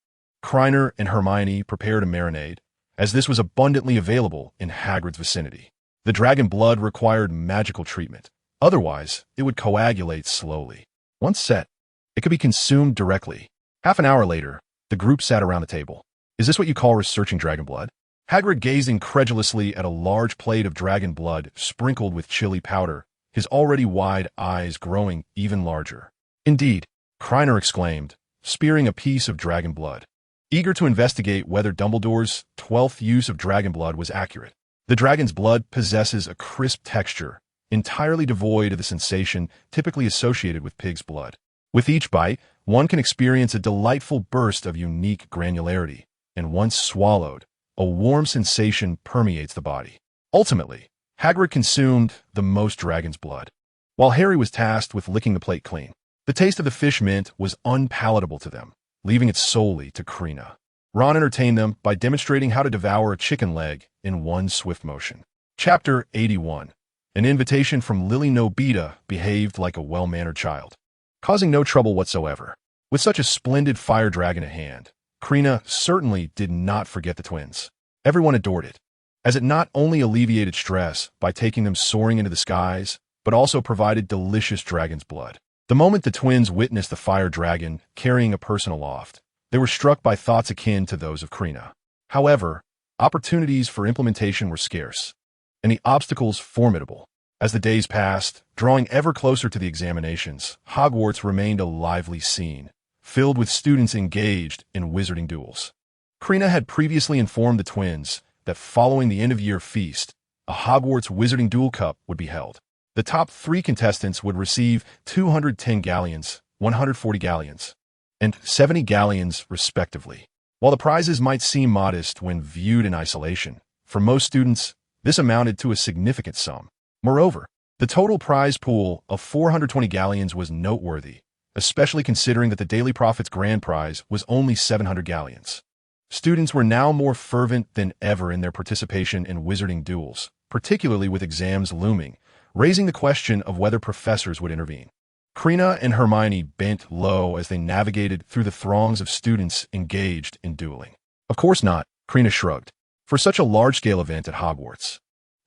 Krena and Hermione prepared a marinade, as this was abundantly available in Hagrid's vicinity. The dragon blood required magical treatment, otherwise it would coagulate slowly. Once set, it could be consumed directly. Half an hour later, the group sat around the table. Is this what you call researching dragon blood? Hagrid gazed incredulously at a large plate of dragon blood sprinkled with chili powder, his already wide eyes growing even larger. Indeed, Krena exclaimed, spearing a piece of dragon blood, eager to investigate whether Dumbledore's 12th use of dragon blood was accurate. The dragon's blood possesses a crisp texture, entirely devoid of the sensation typically associated with pig's blood. With each bite, one can experience a delightful burst of unique granularity, and once swallowed, a warm sensation permeates the body. Ultimately, Hagrid consumed the most dragon's blood, while Harry was tasked with licking the plate clean. The taste of the fish mint was unpalatable to them, leaving it solely to Krena. Ron entertained them by demonstrating how to devour a chicken leg in one swift motion. Chapter 81. An invitation from Lily Nobita behaved like a well-mannered child, causing no trouble whatsoever. With such a splendid fire dragon at hand, Krena certainly did not forget the twins. Everyone adored it, as it not only alleviated stress by taking them soaring into the skies, but also provided delicious dragon's blood. The moment the twins witnessed the fire dragon carrying a person aloft, they were struck by thoughts akin to those of Krena. However, opportunities for implementation were scarce, and the obstacles formidable. As the days passed, drawing ever closer to the examinations, Hogwarts remained a lively scene, filled with students engaged in wizarding duels. Krena had previously informed the twins that following the end-of-year feast, a Hogwarts Wizarding Duel Cup would be held. The top 3 contestants would receive 210 galleons, 140 galleons, and 70 galleons respectively. While the prizes might seem modest when viewed in isolation, for most students, this amounted to a significant sum. Moreover, the total prize pool of 420 galleons was noteworthy, especially considering that the Daily Prophet's grand prize was only 700 galleons. Students were now more fervent than ever in their participation in wizarding duels, particularly with exams looming, raising the question of whether professors would intervene. Krena and Hermione bent low as they navigated through the throngs of students engaged in dueling. Of course not, Krena shrugged. For such a large-scale event at Hogwarts,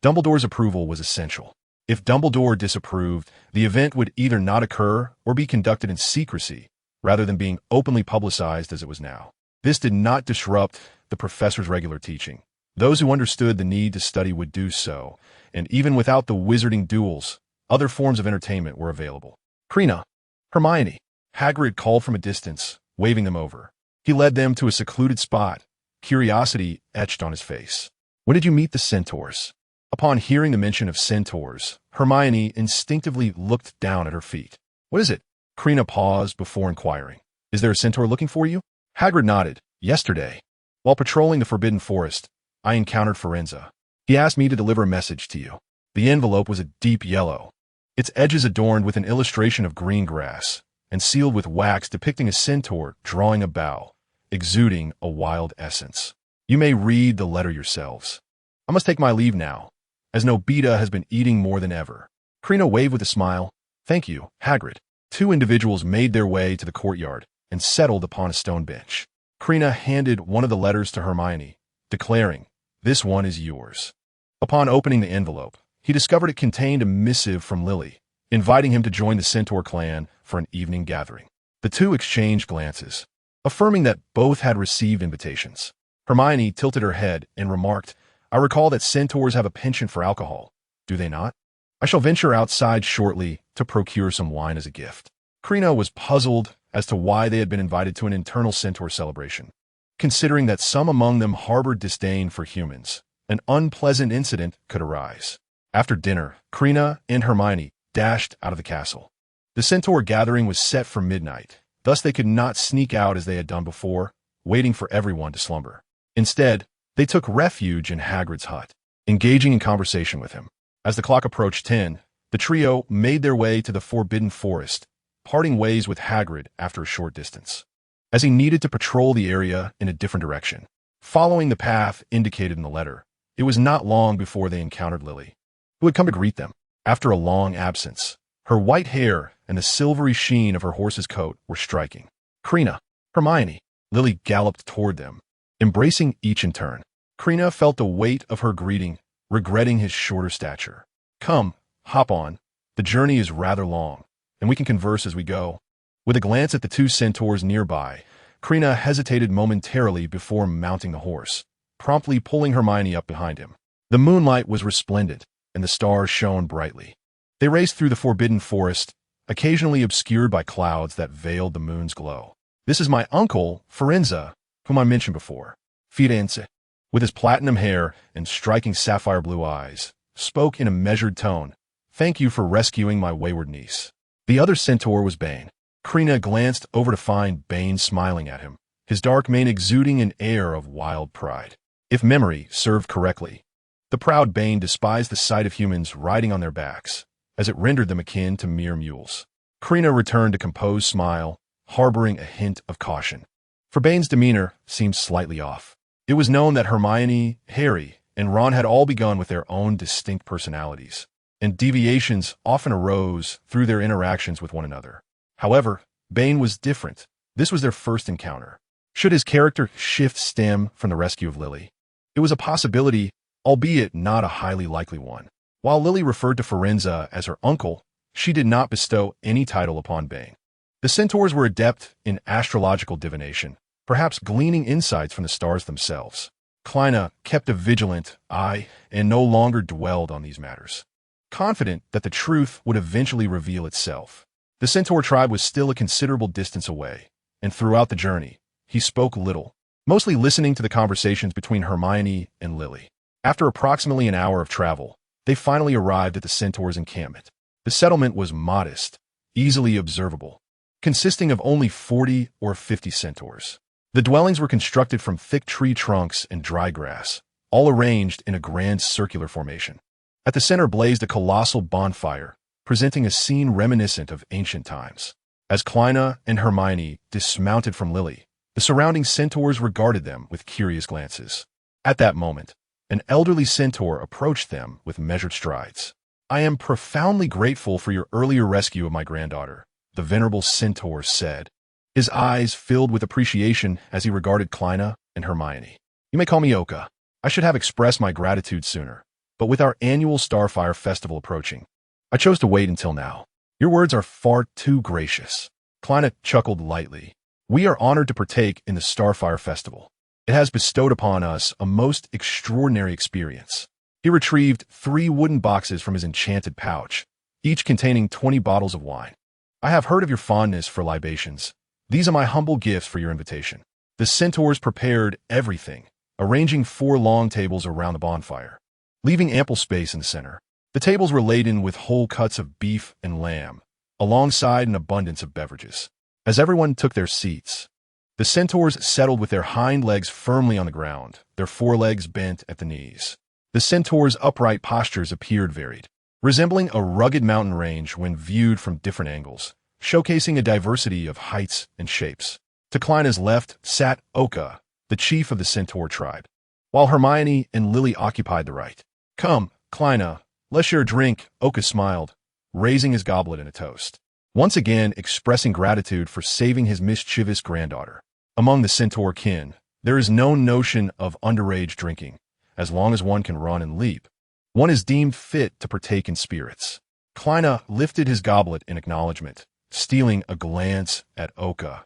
Dumbledore's approval was essential. If Dumbledore disapproved, the event would either not occur or be conducted in secrecy, rather than being openly publicized as it was now. This did not disrupt the professor's regular teaching. Those who understood the need to study would do so, and even without the wizarding duels, other forms of entertainment were available. Krena, Hermione, Hagrid called from a distance, waving them over. He led them to a secluded spot, curiosity etched on his face. When did you meet the centaurs? Upon hearing the mention of centaurs, Hermione instinctively looked down at her feet. What is it? Krena paused before inquiring. Is there a centaur looking for you? Hagrid nodded. Yesterday, while patrolling the Forbidden Forest, I encountered Firenze. He asked me to deliver a message to you. The envelope was a deep yellow, its edges adorned with an illustration of green grass, and sealed with wax depicting a centaur drawing a bow, exuding a wild essence. You may read the letter yourselves. I must take my leave now, as Nobita has been eating more than ever. Krena waved with a smile. Thank you, Hagrid. 2 individuals made their way to the courtyard and settled upon a stone bench. Krena handed one of the letters to Hermione, declaring, "This one is yours." Upon opening the envelope, he discovered it contained a missive from Lily, inviting him to join the Centaur clan for an evening gathering. The 2 exchanged glances, affirming that both had received invitations. Hermione tilted her head and remarked, I recall that centaurs have a penchant for alcohol, do they not? I shall venture outside shortly to procure some wine as a gift. Krena was puzzled as to why they had been invited to an internal centaur celebration. Considering that some among them harbored disdain for humans, an unpleasant incident could arise. After dinner, Krena and Hermione dashed out of the castle. The centaur gathering was set for midnight, thus they could not sneak out as they had done before, waiting for everyone to slumber. Instead, they took refuge in Hagrid's hut, engaging in conversation with him. As the clock approached 10, the trio made their way to the Forbidden Forest, parting ways with Hagrid after a short distance, as he needed to patrol the area in a different direction. Following the path indicated in the letter, it was not long before they encountered Lily, who had come to greet them. After a long absence, her white hair and the silvery sheen of her horse's coat were striking. Krena, Hermione, Lily galloped toward them, embracing each in turn. Krena felt the weight of her greeting, regretting his shorter stature. Come, hop on. The journey is rather long, and we can converse as we go. With a glance at the 2 centaurs nearby, Krena hesitated momentarily before mounting the horse, promptly pulling Hermione up behind him. The moonlight was resplendent, and the stars shone brightly. They raced through the Forbidden Forest, occasionally obscured by clouds that veiled the moon's glow. This is my uncle, Firenze, whom I mentioned before. Firenze, with his platinum hair and striking sapphire blue eyes, spoke in a measured tone. Thank you for rescuing my wayward niece. The other centaur was Bane. Krena glanced over to find Bane smiling at him, his dark mane exuding an air of wild pride. If memory served correctly, the The proud Bane despised the sight of humans riding on their backs, as it rendered them akin to mere mules. Krena returned a composed smile, harboring a hint of caution. For Bane's demeanor seemed slightly off. It was known that Hermione, Harry, and Ron had all begun with their own distinct personalities, and deviations often arose through their interactions with one another. However, Bane was different. This was their first encounter. Should his character shift stem from the rescue of Lily? It was a possibility, albeit not a highly likely one. While Lily referred to Firenze as her uncle, she did not bestow any title upon Bane. The centaurs were adept in astrological divination, perhaps gleaning insights from the stars themselves. Krena kept a vigilant eye and no longer dwelled on these matters, confident that the truth would eventually reveal itself. The centaur tribe was still a considerable distance away, and throughout the journey, he spoke little, mostly listening to the conversations between Hermione and Lily. After approximately an hour of travel, they finally arrived at the centaurs' encampment. The settlement was modest, easily observable, consisting of only 40 or 50 centaurs. The dwellings were constructed from thick tree trunks and dry grass, all arranged in a grand circular formation. At the center blazed a colossal bonfire, presenting a scene reminiscent of ancient times. As Krena and Hermione dismounted from Lily, the surrounding centaurs regarded them with curious glances. At that moment, an elderly centaur approached them with measured strides. "I am profoundly grateful for your earlier rescue of my granddaughter," the venerable centaur said. His eyes filled with appreciation as he regarded Krena and Hermione. "You may call me Oka. I should have expressed my gratitude sooner, but with our annual Starfire Festival approaching, I chose to wait until now. Your words are far too gracious." Krena chuckled lightly. "We are honored to partake in the Starfire Festival. It has bestowed upon us a most extraordinary experience." He retrieved 3 wooden boxes from his enchanted pouch, each containing 20 bottles of wine. "I have heard of your fondness for libations. These are my humble gifts for your invitation." The centaurs prepared everything, arranging 4 long tables around the bonfire, leaving ample space in the center. The tables were laden with whole cuts of beef and lamb, alongside an abundance of beverages. As everyone took their seats, the centaurs settled with their hind legs firmly on the ground, their forelegs bent at the knees. The centaurs' upright postures appeared varied, resembling a rugged mountain range when viewed from different angles, showcasing a diversity of heights and shapes. To Kleina's left sat Oka, the chief of the centaur tribe, while Hermione and Lily occupied the right. "Come, Krena, let's share a drink," Oka smiled, raising his goblet in a toast, once again expressing gratitude for saving his mischievous granddaughter. Among the centaur kin, there is no notion of underage drinking. As long as one can run and leap, one is deemed fit to partake in spirits. Krena lifted his goblet in acknowledgement, stealing a glance at Oka,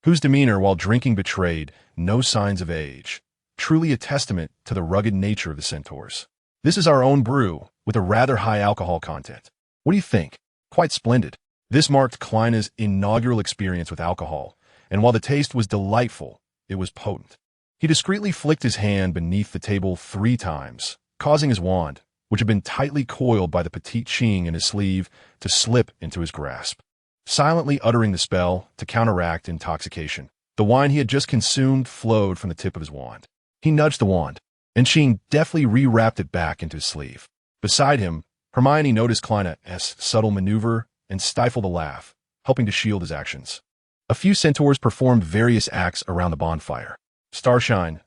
whose demeanor while drinking betrayed no signs of age, truly a testament to the rugged nature of the centaurs. "This is our own brew, with a rather high alcohol content. What do you think?" "Quite splendid." This marked Kleina's inaugural experience with alcohol, and while the taste was delightful, it was potent. He discreetly flicked his hand beneath the table 3 times, causing his wand, which had been tightly coiled by the petite chain in his sleeve, to slip into his grasp. Silently uttering the spell to counteract intoxication, the wine he had just consumed flowed from the tip of his wand. He nudged the wand, and Sheen deftly rewrapped it back into his sleeve. Beside him, Hermione noticed Kleina's subtle maneuver and stifled a laugh, helping to shield his actions. A few centaurs performed various acts around the bonfire. Starshine,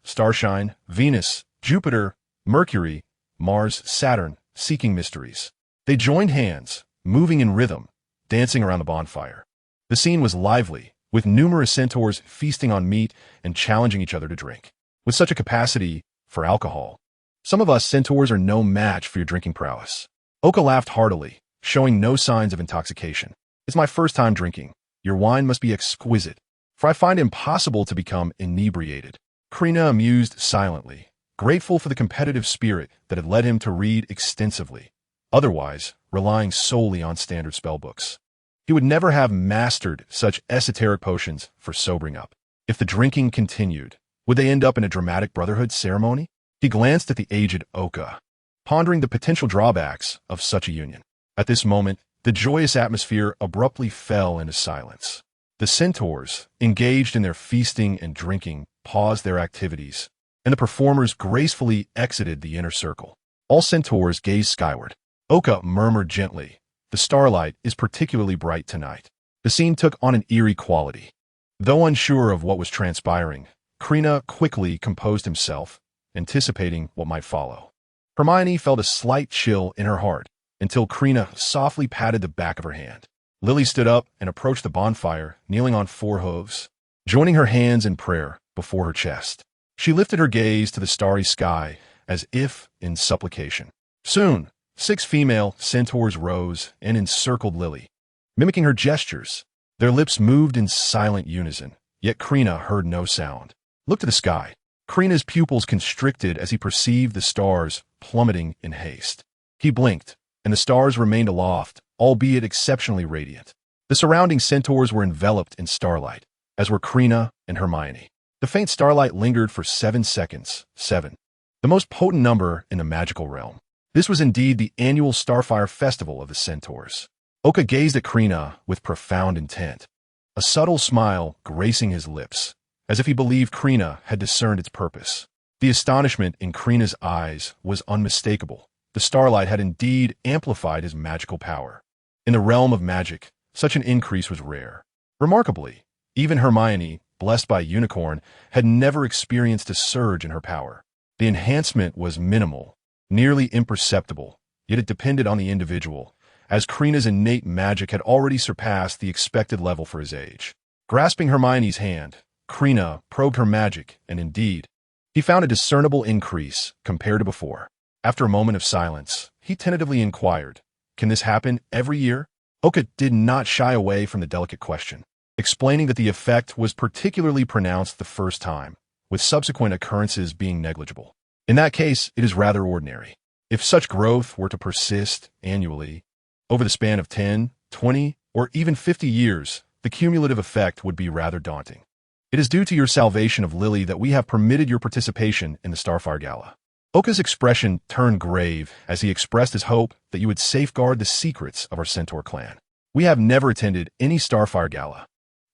Venus, Jupiter, Mercury, Mars, Saturn, seeking mysteries. They joined hands, moving in rhythm, dancing around the bonfire. The scene was lively, with numerous centaurs feasting on meat and challenging each other to drink. With such a capacity for alcohol, some of us centaurs are no match for your drinking prowess. Oka laughed heartily, showing no signs of intoxication. "It's my first time drinking. Your wine must be exquisite, for I find it impossible to become inebriated." Krena amused silently, grateful for the competitive spirit that had led him to read extensively, otherwise relying solely on standard spellbooks. He would never have mastered such esoteric potions for sobering up. If the drinking continued, would they end up in a dramatic brotherhood ceremony? He glanced at the aged Oka, pondering the potential drawbacks of such a union. At this moment, the joyous atmosphere abruptly fell into silence. The centaurs, engaged in their feasting and drinking, paused their activities, and the performers gracefully exited the inner circle. All centaurs gazed skyward. Oka murmured gently, "The starlight is particularly bright tonight." The scene took on an eerie quality. Though unsure of what was transpiring, Krena quickly composed himself, anticipating what might follow. Hermione felt a slight chill in her heart until Krena softly patted the back of her hand. Lily stood up and approached the bonfire, kneeling on 4 hooves, joining her hands in prayer before her chest. She lifted her gaze to the starry sky, as if in supplication. Soon, 6 female centaurs rose and encircled Lily, mimicking her gestures. Their lips moved in silent unison, yet Krena heard no sound. "Look to the sky." Krena's pupils constricted as he perceived the stars plummeting in haste. He blinked, and the stars remained aloft, albeit exceptionally radiant. The surrounding centaurs were enveloped in starlight, as were Krena and Hermione. The faint starlight lingered for 7 seconds, 7, the most potent number in the magical realm. This was indeed the annual Starfire Festival of the Centaurs. Oka gazed at Krena with profound intent, a subtle smile gracing his lips, as if he believed Krena had discerned its purpose. The astonishment in Krena's eyes was unmistakable. The starlight had indeed amplified his magical power. In the realm of magic, such an increase was rare. Remarkably, even Hermione, blessed by Unicorn, had never experienced a surge in her power. The enhancement was minimal, nearly imperceptible, yet it depended on the individual, as Krena's innate magic had already surpassed the expected level for his age. Grasping Hermione's hand, Krena probed her magic, and indeed, he found a discernible increase compared to before. After a moment of silence, he tentatively inquired, "Can this happen every year?" Oka did not shy away from the delicate question, explaining that the effect was particularly pronounced the first time, with subsequent occurrences being negligible. In that case, it is rather ordinary. If such growth were to persist annually, over the span of 10, 20, or even 50 years, the cumulative effect would be rather daunting. It is due to your salvation of Lily that we have permitted your participation in the Starfire Gala. Oka's expression turned grave as he expressed his hope that you would safeguard the secrets of our Centaur clan. We have never attended any Starfire Gala.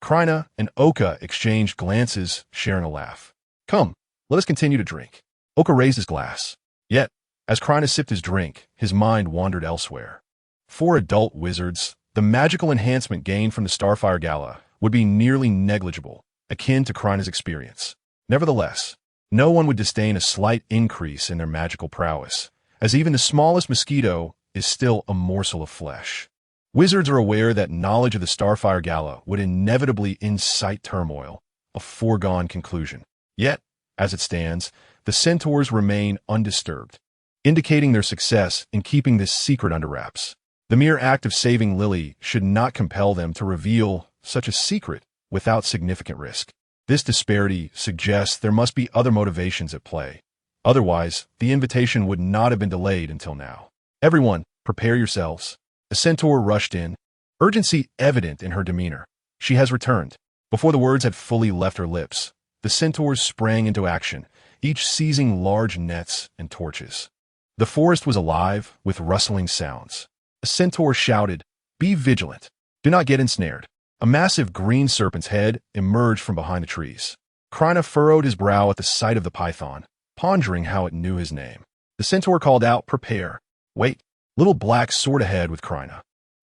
Krena and Oka exchanged glances, sharing a laugh. "Come, let us continue to drink." Oka raised his glass. Yet, as Krena sipped his drink, his mind wandered elsewhere. For adult wizards, the magical enhancement gained from the Starfire Gala would be nearly negligible, akin to Krena's experience. Nevertheless, no one would disdain a slight increase in their magical prowess, as even the smallest mosquito is still a morsel of flesh. Wizards are aware that knowledge of the Starfire Gala would inevitably incite turmoil, a foregone conclusion. Yet, as it stands, the centaurs remain undisturbed, indicating their success in keeping this secret under wraps. The mere act of saving Lily should not compel them to reveal such a secret without significant risk. This disparity suggests there must be other motivations at play. Otherwise, the invitation would not have been delayed until now. "Everyone, prepare yourselves." A centaur rushed in, urgency evident in her demeanor. "She has returned." Before the words had fully left her lips, the centaurs sprang into action, each seizing large nets and torches. The forest was alive with rustling sounds. A centaur shouted, "Be vigilant. Do not get ensnared." A massive green serpent's head emerged from behind the trees. Krena furrowed his brow at the sight of the python, pondering how it knew his name. The centaur called out, "Prepare." "Wait." Little Black soared ahead with Krena,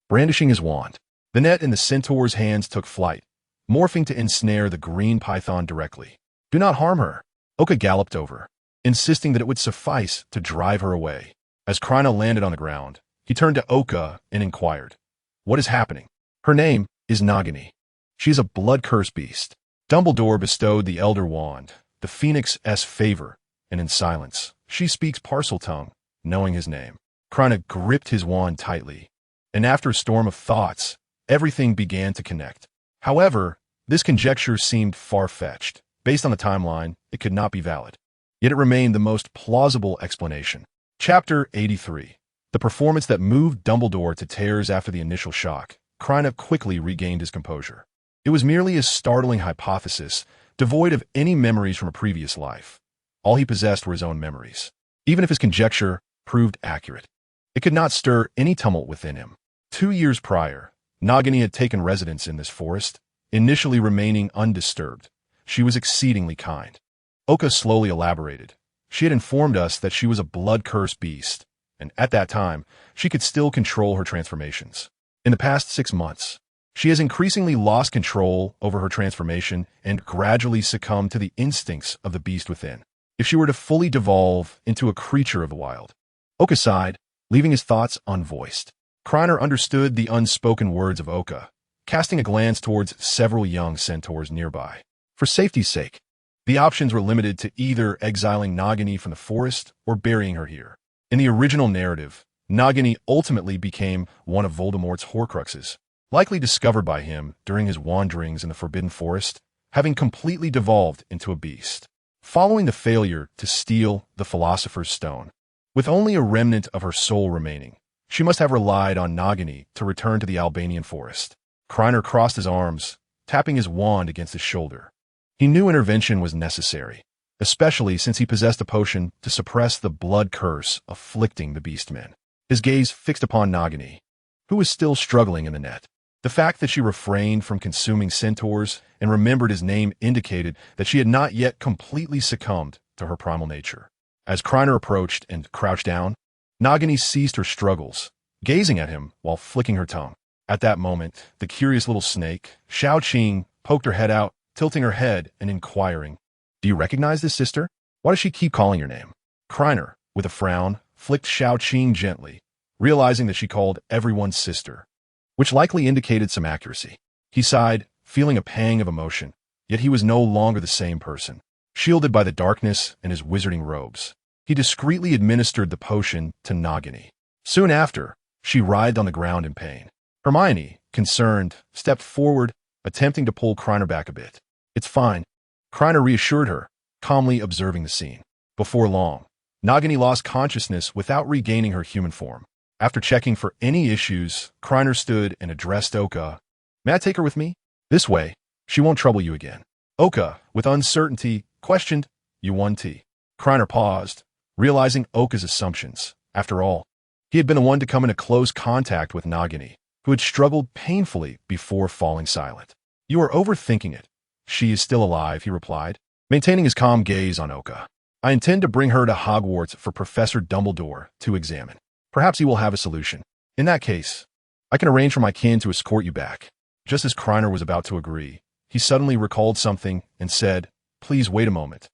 brandishing his wand. The net in the centaur's hands took flight, morphing to ensnare the green python directly. "Do not harm her." Oka galloped over, insisting that it would suffice to drive her away. As Krena landed on the ground, he turned to Oka and inquired, "What is happening?" "Her name is Nagini. She is a blood-cursed beast." Dumbledore bestowed the Elder Wand, the Phoenix's favor, and in silence, she speaks Parseltongue, knowing his name. Krena gripped his wand tightly, and after a storm of thoughts, everything began to connect. However, this conjecture seemed far-fetched. Based on the timeline, it could not be valid. Yet it remained the most plausible explanation. Chapter 83. The performance that moved Dumbledore to tears after the initial shock. Krena quickly regained his composure. It was merely a startling hypothesis, devoid of any memories from a previous life. All he possessed were his own memories. Even if his conjecture proved accurate, it could not stir any tumult within him. 2 years prior, Nagini had taken residence in this forest, initially remaining undisturbed. She was exceedingly kind. Oka slowly elaborated, She had informed us that she was a blood-cursed beast, and at that time, she could still control her transformations. In the past 6 months, she has increasingly lost control over her transformation and gradually succumbed to the instincts of the beast within. If she were to fully devolve into a creature of the wild. Oka sighed, leaving his thoughts unvoiced. Krena understood the unspoken words of Oka, casting a glance towards several young centaurs nearby. For safety's sake, the options were limited to either exiling Nagini from the forest or burying her here. In the original narrative, Nagini ultimately became one of Voldemort's Horcruxes, likely discovered by him during his wanderings in the Forbidden Forest, having completely devolved into a beast. Following the failure to steal the Philosopher's Stone, with only a remnant of her soul remaining, she must have relied on Nagini to return to the Albanian forest. Krena crossed his arms, tapping his wand against his shoulder. He knew intervention was necessary, especially since he possessed a potion to suppress the blood curse afflicting the beastmen. His gaze fixed upon Nagini, who was still struggling in the net. The fact that she refrained from consuming centaurs and remembered his name indicated that she had not yet completely succumbed to her primal nature. As Krena approached and crouched down, Nagini ceased her struggles, gazing at him while flicking her tongue. At that moment, the curious little snake, Xiao-Qing, poked her head out, tilting her head and inquiring, "Do you recognize this, sister? Why does she keep calling your name?" Krena, with a frown, flicked Xiao-Qing gently, realizing that she called everyone sister, which likely indicated some accuracy. He sighed, feeling a pang of emotion, yet he was no longer the same person. Shielded by the darkness and his wizarding robes, he discreetly administered the potion to Nagini. Soon after, she writhed on the ground in pain. Hermione, concerned, stepped forward, attempting to pull Krena back a bit. "It's fine," Krena reassured her, calmly observing the scene. Before long, Nagini lost consciousness without regaining her human form. After checking for any issues, Krena stood and addressed Oka. "May I take her with me? This way, she won't trouble you again." Oka, with uncertainty, questioned, "You won tea?" Krena paused, realizing Oka's assumptions. After all, he had been the one to come into close contact with Nagini, who had struggled painfully before falling silent. "You are overthinking it. She is still alive," he replied, maintaining his calm gaze on Oka. "I intend to bring her to Hogwarts for Professor Dumbledore to examine. Perhaps he will have a solution. In that case, I can arrange for my kin to escort you back." Just as Krena was about to agree, he suddenly recalled something and said, "Please wait a moment."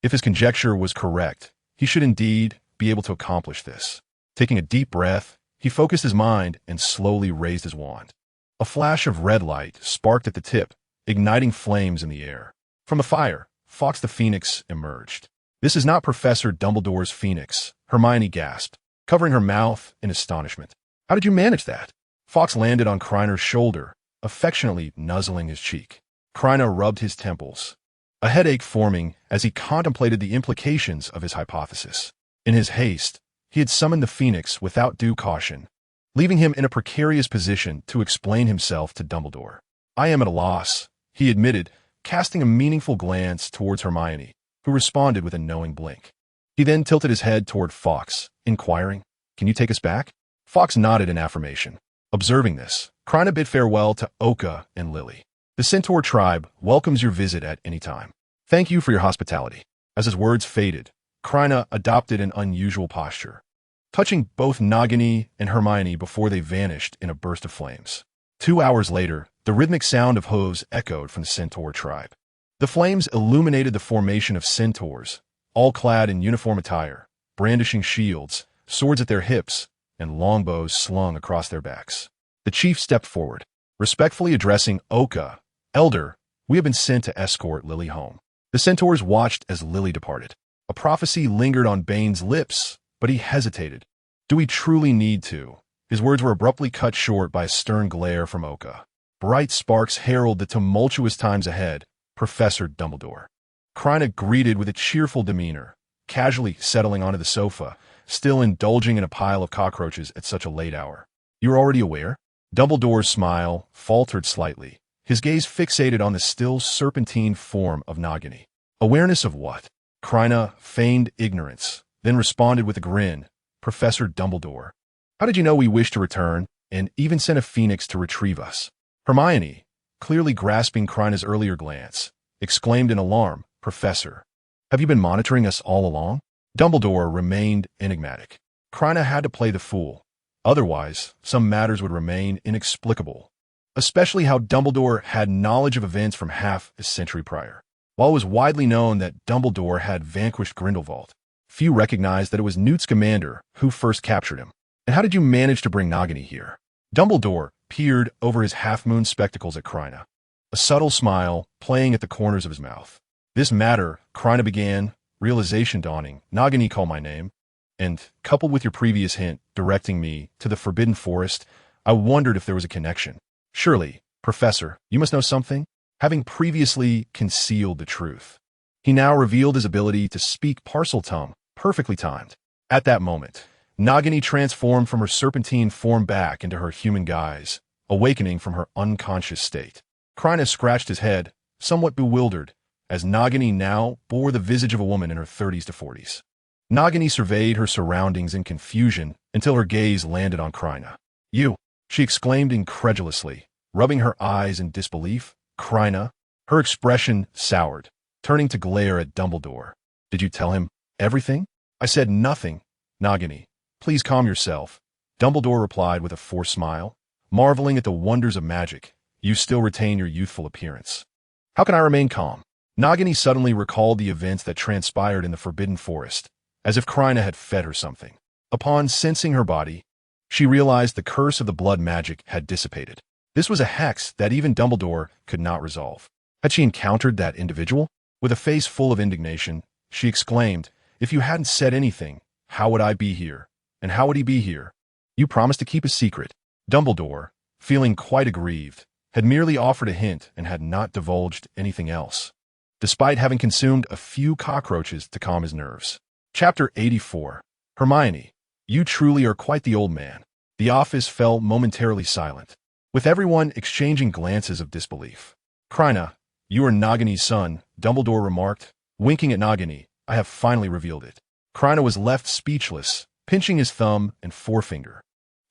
If his conjecture was correct, he should indeed be able to accomplish this. Taking a deep breath, he focused his mind and slowly raised his wand. A flash of red light sparked at the tip, igniting flames in the air. From the fire, Fawkes the Phoenix emerged. "This is not Professor Dumbledore's Phoenix," Hermione gasped, covering her mouth in astonishment. "How did you manage that?" Fawkes landed on Krener's shoulder, affectionately nuzzling his cheek. Krena rubbed his temples, a headache forming as he contemplated the implications of his hypothesis. In his haste, he had summoned the Phoenix without due caution, leaving him in a precarious position to explain himself to Dumbledore. "I am at a loss," he admitted, casting a meaningful glance towards Hermione, who responded with a knowing blink. He then tilted his head toward Fawkes, inquiring, "Can you take us back?" Fawkes nodded in affirmation. Observing this, Krena bid farewell to Oka and Lily. "The Centaur tribe welcomes your visit at any time. Thank you for your hospitality." As his words faded, Krena adopted an unusual posture, touching both Nagini and Hermione before they vanished in a burst of flames. 2 hours later, the rhythmic sound of hooves echoed from the Centaur tribe. The flames illuminated the formation of centaurs, all clad in uniform attire, brandishing shields, swords at their hips, and longbows slung across their backs. The chief stepped forward, respectfully addressing Oka. "Elder, we have been sent to escort Lily home." The centaurs watched as Lily departed. A prophecy lingered on Bane's lips, but he hesitated. "Do we truly need to?" His words were abruptly cut short by a stern glare from Oka. Bright sparks herald the tumultuous times ahead, Professor Dumbledore. Krena greeted with a cheerful demeanor, casually settling onto the sofa, still indulging in a pile of cockroaches at such a late hour. "You're already aware?" Dumbledore's smile faltered slightly, his gaze fixated on the still serpentine form of Nagini. "Awareness of what?" Krena feigned ignorance, then responded with a grin. "Professor Dumbledore, how did you know we wished to return, and even sent a phoenix to retrieve us?" Hermione, clearly grasping Krena's earlier glance, exclaimed in alarm, "Professor, have you been monitoring us all along?" Dumbledore remained enigmatic. Krena had to play the fool. Otherwise, some matters would remain inexplicable, especially how Dumbledore had knowledge of events from half a century prior. While it was widely known that Dumbledore had vanquished Grindelwald, few recognized that it was Newt Scamander who first captured him. And how did you manage to bring Nagini here? Dumbledore peered over his half-moon spectacles at Krena, a subtle smile playing at the corners of his mouth. This matter, Krena began, realization dawning. Nagini, call my name. And, coupled with your previous hint directing me to the Forbidden Forest, I wondered if there was a connection. Surely, Professor, you must know something? Having previously concealed the truth, he now revealed his ability to speak Parseltongue, perfectly timed. At that moment, Nagini transformed from her serpentine form back into her human guise, awakening from her unconscious state. Krena scratched his head, somewhat bewildered, as Nagini now bore the visage of a woman in her 30s to 40s. Nagini surveyed her surroundings in confusion until her gaze landed on Krena. You, she exclaimed incredulously, rubbing her eyes in disbelief. Krena, her expression soured, turning to glare at Dumbledore. Did you tell him everything? I said nothing, Nagini. Please calm yourself, Dumbledore replied with a forced smile, marveling at the wonders of magic. You still retain your youthful appearance. How can I remain calm? Nagini suddenly recalled the events that transpired in the Forbidden Forest, as if Krena had fed her something. Upon sensing her body, she realized the curse of the blood magic had dissipated. This was a hex that even Dumbledore could not resolve. Had she encountered that individual? With a face full of indignation, she exclaimed, if you hadn't said anything, how would I be here? And how would he be here? You promised to keep a secret. Dumbledore, feeling quite aggrieved, had merely offered a hint and had not divulged anything else, despite having consumed a few cockroaches to calm his nerves. Chapter 84. Hermione, you truly are quite the old man. The office fell momentarily silent, with everyone exchanging glances of disbelief. Krena, you are Nagini's son, Dumbledore remarked, winking at Nagini. I have finally revealed it. Krena was left speechless, pinching his thumb and forefinger.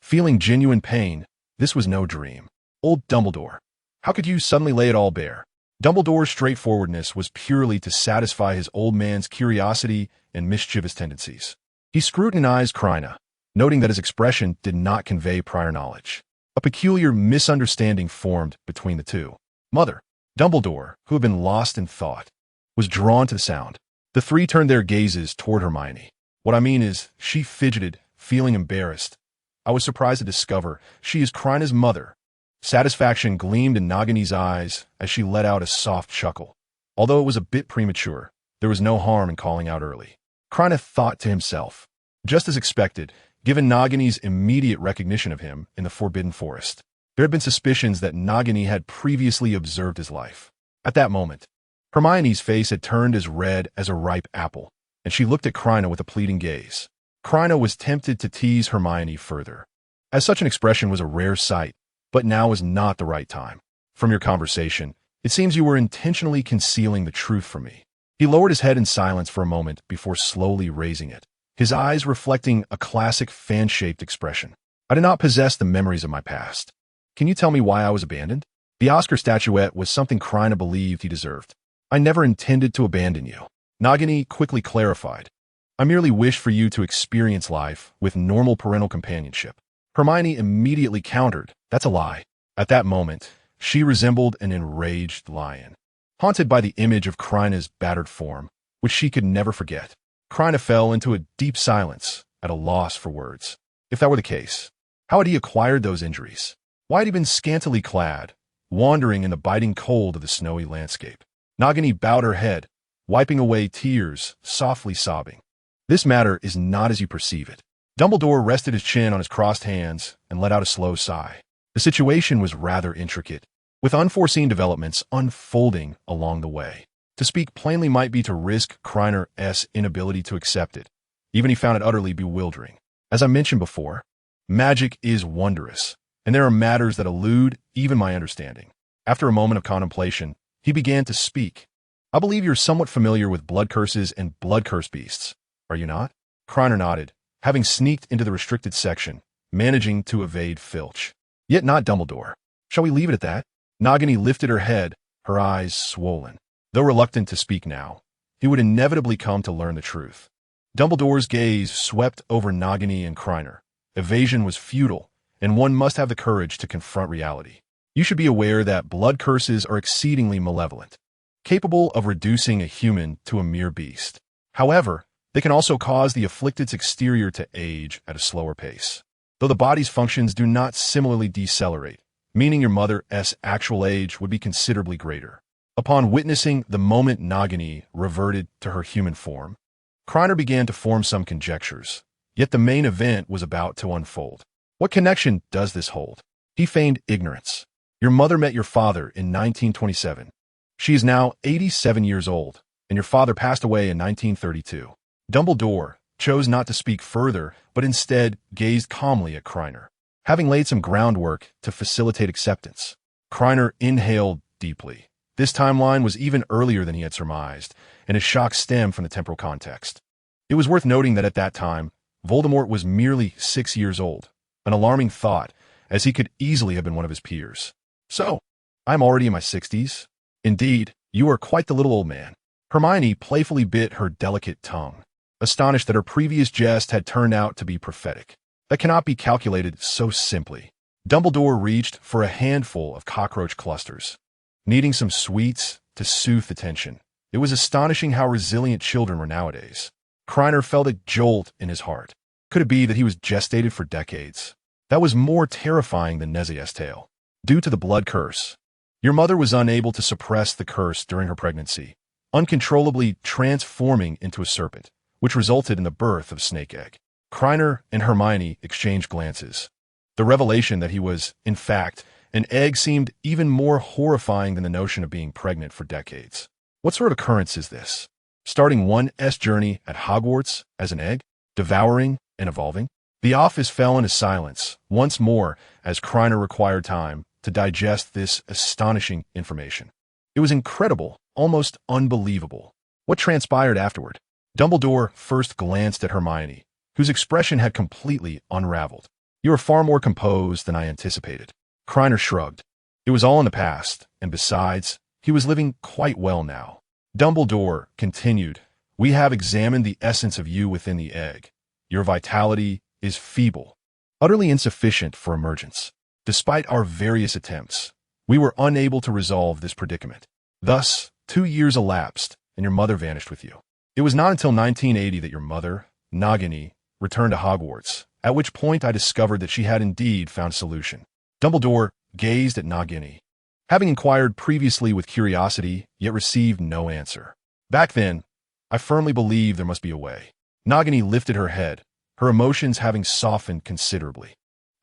Feeling genuine pain, this was no dream. Old Dumbledore, how could you suddenly lay it all bare? Dumbledore's straightforwardness was purely to satisfy his old man's curiosity and mischievous tendencies. He scrutinized Krena, noting that his expression did not convey prior knowledge. A peculiar misunderstanding formed between the two. Mother, Dumbledore, who had been lost in thought, was drawn to the sound. The three turned their gazes toward Hermione. What I mean is, she fidgeted, feeling embarrassed. I was surprised to discover she is Krena's mother. Satisfaction gleamed in Nagini's eyes as she let out a soft chuckle. Although it was a bit premature, there was no harm in calling out early. Krena thought to himself, just as expected, given Nagini's immediate recognition of him in the Forbidden Forest. There had been suspicions that Nagini had previously observed his life. At that moment, Hermione's face had turned as red as a ripe apple, and she looked at Krena with a pleading gaze. Krena was tempted to tease Hermione further, as such an expression was a rare sight, but now was not the right time. From your conversation, it seems you were intentionally concealing the truth from me. He lowered his head in silence for a moment before slowly raising it, his eyes reflecting a classic fan-shaped expression. I did not possess the memories of my past. Can you tell me why I was abandoned? The Oscar statuette was something Krena believed he deserved. I never intended to abandon you, Nagini quickly clarified. I merely wished for you to experience life with normal parental companionship. Hermione immediately countered, that's a lie. At that moment, she resembled an enraged lion, haunted by the image of Krena's battered form, which she could never forget. Krena fell into a deep silence, at a loss for words. If that were the case, how had he acquired those injuries? Why had he been scantily clad, wandering in the biting cold of the snowy landscape? Nagini bowed her head, wiping away tears, softly sobbing. This matter is not as you perceive it. Dumbledore rested his chin on his crossed hands and let out a slow sigh. The situation was rather intricate, with unforeseen developments unfolding along the way. To speak plainly might be to risk Krena's inability to accept it. Even he found it utterly bewildering. As I mentioned before, magic is wondrous, and there are matters that elude even my understanding. After a moment of contemplation, he began to speak. I believe you're somewhat familiar with blood curses and blood curse beasts, are you not? Krena nodded, having sneaked into the restricted section, managing to evade Filch. Yet not Dumbledore. Shall we leave it at that? Nagini lifted her head, her eyes swollen. Though reluctant to speak now, he would inevitably come to learn the truth. Dumbledore's gaze swept over Nagini and Krena. Evasion was futile, and one must have the courage to confront reality. You should be aware that blood curses are exceedingly malevolent, capable of reducing a human to a mere beast. However, they can also cause the afflicted's exterior to age at a slower pace, though the body's functions do not similarly decelerate, meaning your mother's actual age would be considerably greater. Upon witnessing the moment Nagini reverted to her human form, Krena began to form some conjectures, yet the main event was about to unfold. What connection does this hold? He feigned ignorance. Your mother met your father in 1927. She is now 87 years old, and your father passed away in 1932. Dumbledore chose not to speak further, but instead gazed calmly at Krena. Having laid some groundwork to facilitate acceptance, Krena inhaled deeply. This timeline was even earlier than he had surmised, and his shock stemmed from the temporal context. It was worth noting that at that time, Voldemort was merely 6 years old, an alarming thought, as he could easily have been one of his peers. So, I'm already in my 60s? Indeed, you are quite the little old man. Hermione playfully bit her delicate tongue, astonished that her previous jest had turned out to be prophetic. That cannot be calculated so simply. Dumbledore reached for a handful of cockroach clusters, needing some sweets to soothe the tension. It was astonishing how resilient children were nowadays. Krena felt a jolt in his heart. Could it be that he was gestated for decades? That was more terrifying than Nezia's tale. Due to the blood curse, your mother was unable to suppress the curse during her pregnancy, uncontrollably transforming into a serpent, which resulted in the birth of Snake Egg. Krena and Hermione exchanged glances. The revelation that he was, in fact, an egg seemed even more horrifying than the notion of being pregnant for decades. What sort of occurrence is this? Starting one's journey at Hogwarts as an egg, devouring and evolving? The office fell into silence once more as Krena required time to digest this astonishing information. It was incredible, almost unbelievable. What transpired afterward? Dumbledore first glanced at Hermione, whose expression had completely unraveled. You are far more composed than I anticipated. Krena shrugged. It was all in the past, and besides, he was living quite well now. Dumbledore continued, we have examined the essence of you within the egg. Your vitality is feeble, utterly insufficient for emergence. Despite our various attempts, we were unable to resolve this predicament. Thus, 2 years elapsed, and your mother vanished with you. It was not until 1980 that your mother, Nagini, returned to Hogwarts, at which point I discovered that she had indeed found a solution. Dumbledore gazed at Nagini, having inquired previously with curiosity, yet received no answer. Back then, I firmly believed there must be a way. Nagini lifted her head, her emotions having softened considerably.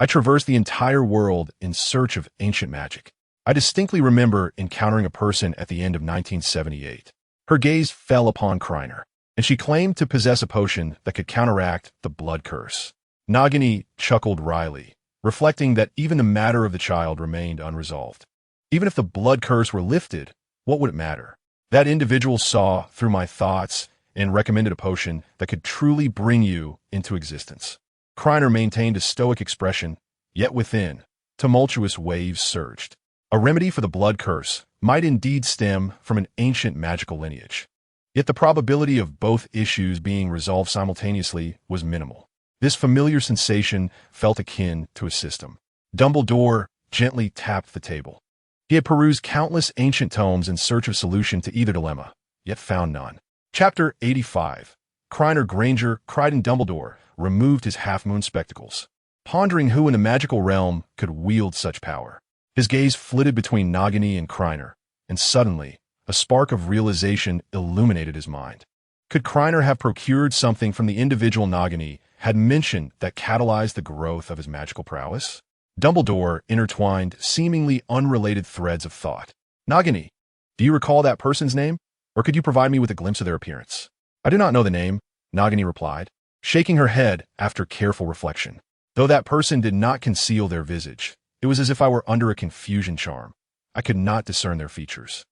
I traversed the entire world in search of ancient magic. I distinctly remember encountering a person at the end of 1978. Her gaze fell upon Krena, and she claimed to possess a potion that could counteract the blood curse. Nagini chuckled wryly, reflecting that even the matter of the child remained unresolved. Even if the blood curse were lifted, what would it matter? That individual saw through my thoughts and recommended a potion that could truly bring you into existence. Krena maintained a stoic expression, yet within, tumultuous waves surged. A remedy for the blood curse might indeed stem from an ancient magical lineage. Yet the probability of both issues being resolved simultaneously was minimal. This familiar sensation felt akin to a system. Dumbledore gently tapped the table. He had perused countless ancient tomes in search of solution to either dilemma, yet found none. Chapter 85. Krena Granger, Crichton Dumbledore, removed his half-moon spectacles, pondering who in the magical realm could wield such power. His gaze flitted between Nagini and Krena, and suddenly, a spark of realization illuminated his mind. Could Krena have procured something from the individual Nagini had mentioned that catalyzed the growth of his magical prowess? Dumbledore intertwined seemingly unrelated threads of thought. Nagini, do you recall that person's name? Or could you provide me with a glimpse of their appearance? I do not know the name, Nagini replied, shaking her head after careful reflection. Though that person did not conceal their visage, it was as if I were under a confusion charm. I could not discern their features.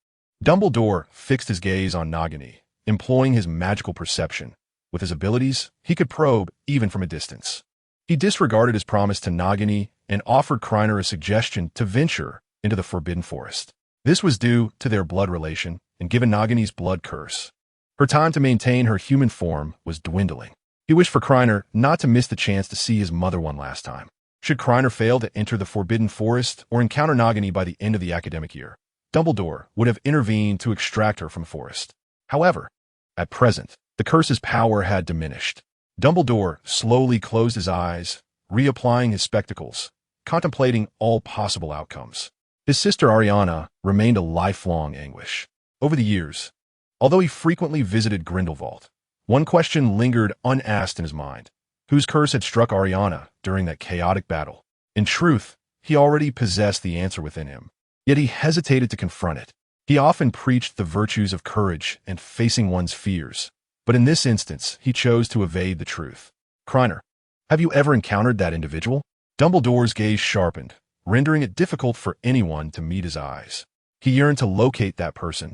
Dumbledore fixed his gaze on Nagini, employing his magical perception. With his abilities, he could probe even from a distance. He disregarded his promise to Nagini and offered Krena a suggestion to venture into the Forbidden Forest. This was due to their blood relation and given Nagini's blood curse. Her time to maintain her human form was dwindling. He wished for Krena not to miss the chance to see his mother one last time. Should Krena fail to enter the Forbidden Forest or encounter Nagini by the end of the academic year, Dumbledore would have intervened to extract her from the forest. However, at present, the curse's power had diminished. Dumbledore slowly closed his eyes, reapplying his spectacles, contemplating all possible outcomes. His sister Ariana remained a lifelong anguish. Over the years, although he frequently visited Grindelwald, one question lingered unasked in his mind. Whose curse had struck Ariana during that chaotic battle? In truth, he already possessed the answer within him, yet he hesitated to confront it. He often preached the virtues of courage and facing one's fears, but in this instance, he chose to evade the truth. Krena, have you ever encountered that individual? Dumbledore's gaze sharpened, rendering it difficult for anyone to meet his eyes. He yearned to locate that person.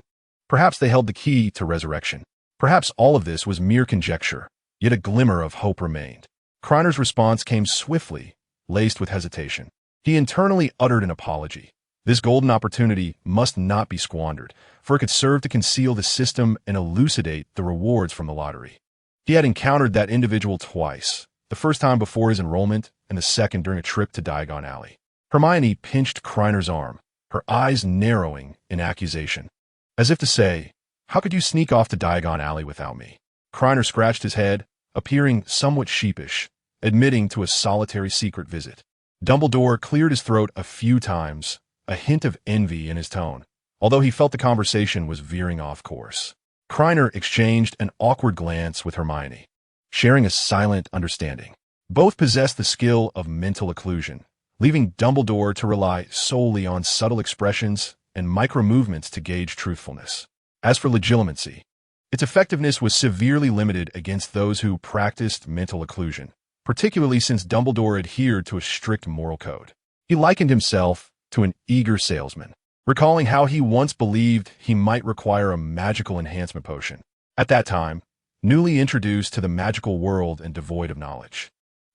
Perhaps they held the key to resurrection. Perhaps all of this was mere conjecture, yet a glimmer of hope remained. Krener's response came swiftly, laced with hesitation. He internally uttered an apology. This golden opportunity must not be squandered, for it could serve to conceal the system and elucidate the rewards from the lottery. He had encountered that individual twice, the first time before his enrollment and the second during a trip to Diagon Alley. Hermione pinched Krener's arm, her eyes narrowing in accusation. As if to say, how could you sneak off to Diagon Alley without me? Krena scratched his head, appearing somewhat sheepish, admitting to a solitary secret visit. Dumbledore cleared his throat a few times, a hint of envy in his tone, although he felt the conversation was veering off course. Krena exchanged an awkward glance with Hermione, sharing a silent understanding. Both possessed the skill of mental occlusion, leaving Dumbledore to rely solely on subtle expressions and micro-movements to gauge truthfulness. As for legitimacy, its effectiveness was severely limited against those who practiced mental occlusion, particularly since Dumbledore adhered to a strict moral code. He likened himself to an eager salesman, recalling how he once believed he might require a magical enhancement potion. At that time, newly introduced to the magical world and devoid of knowledge,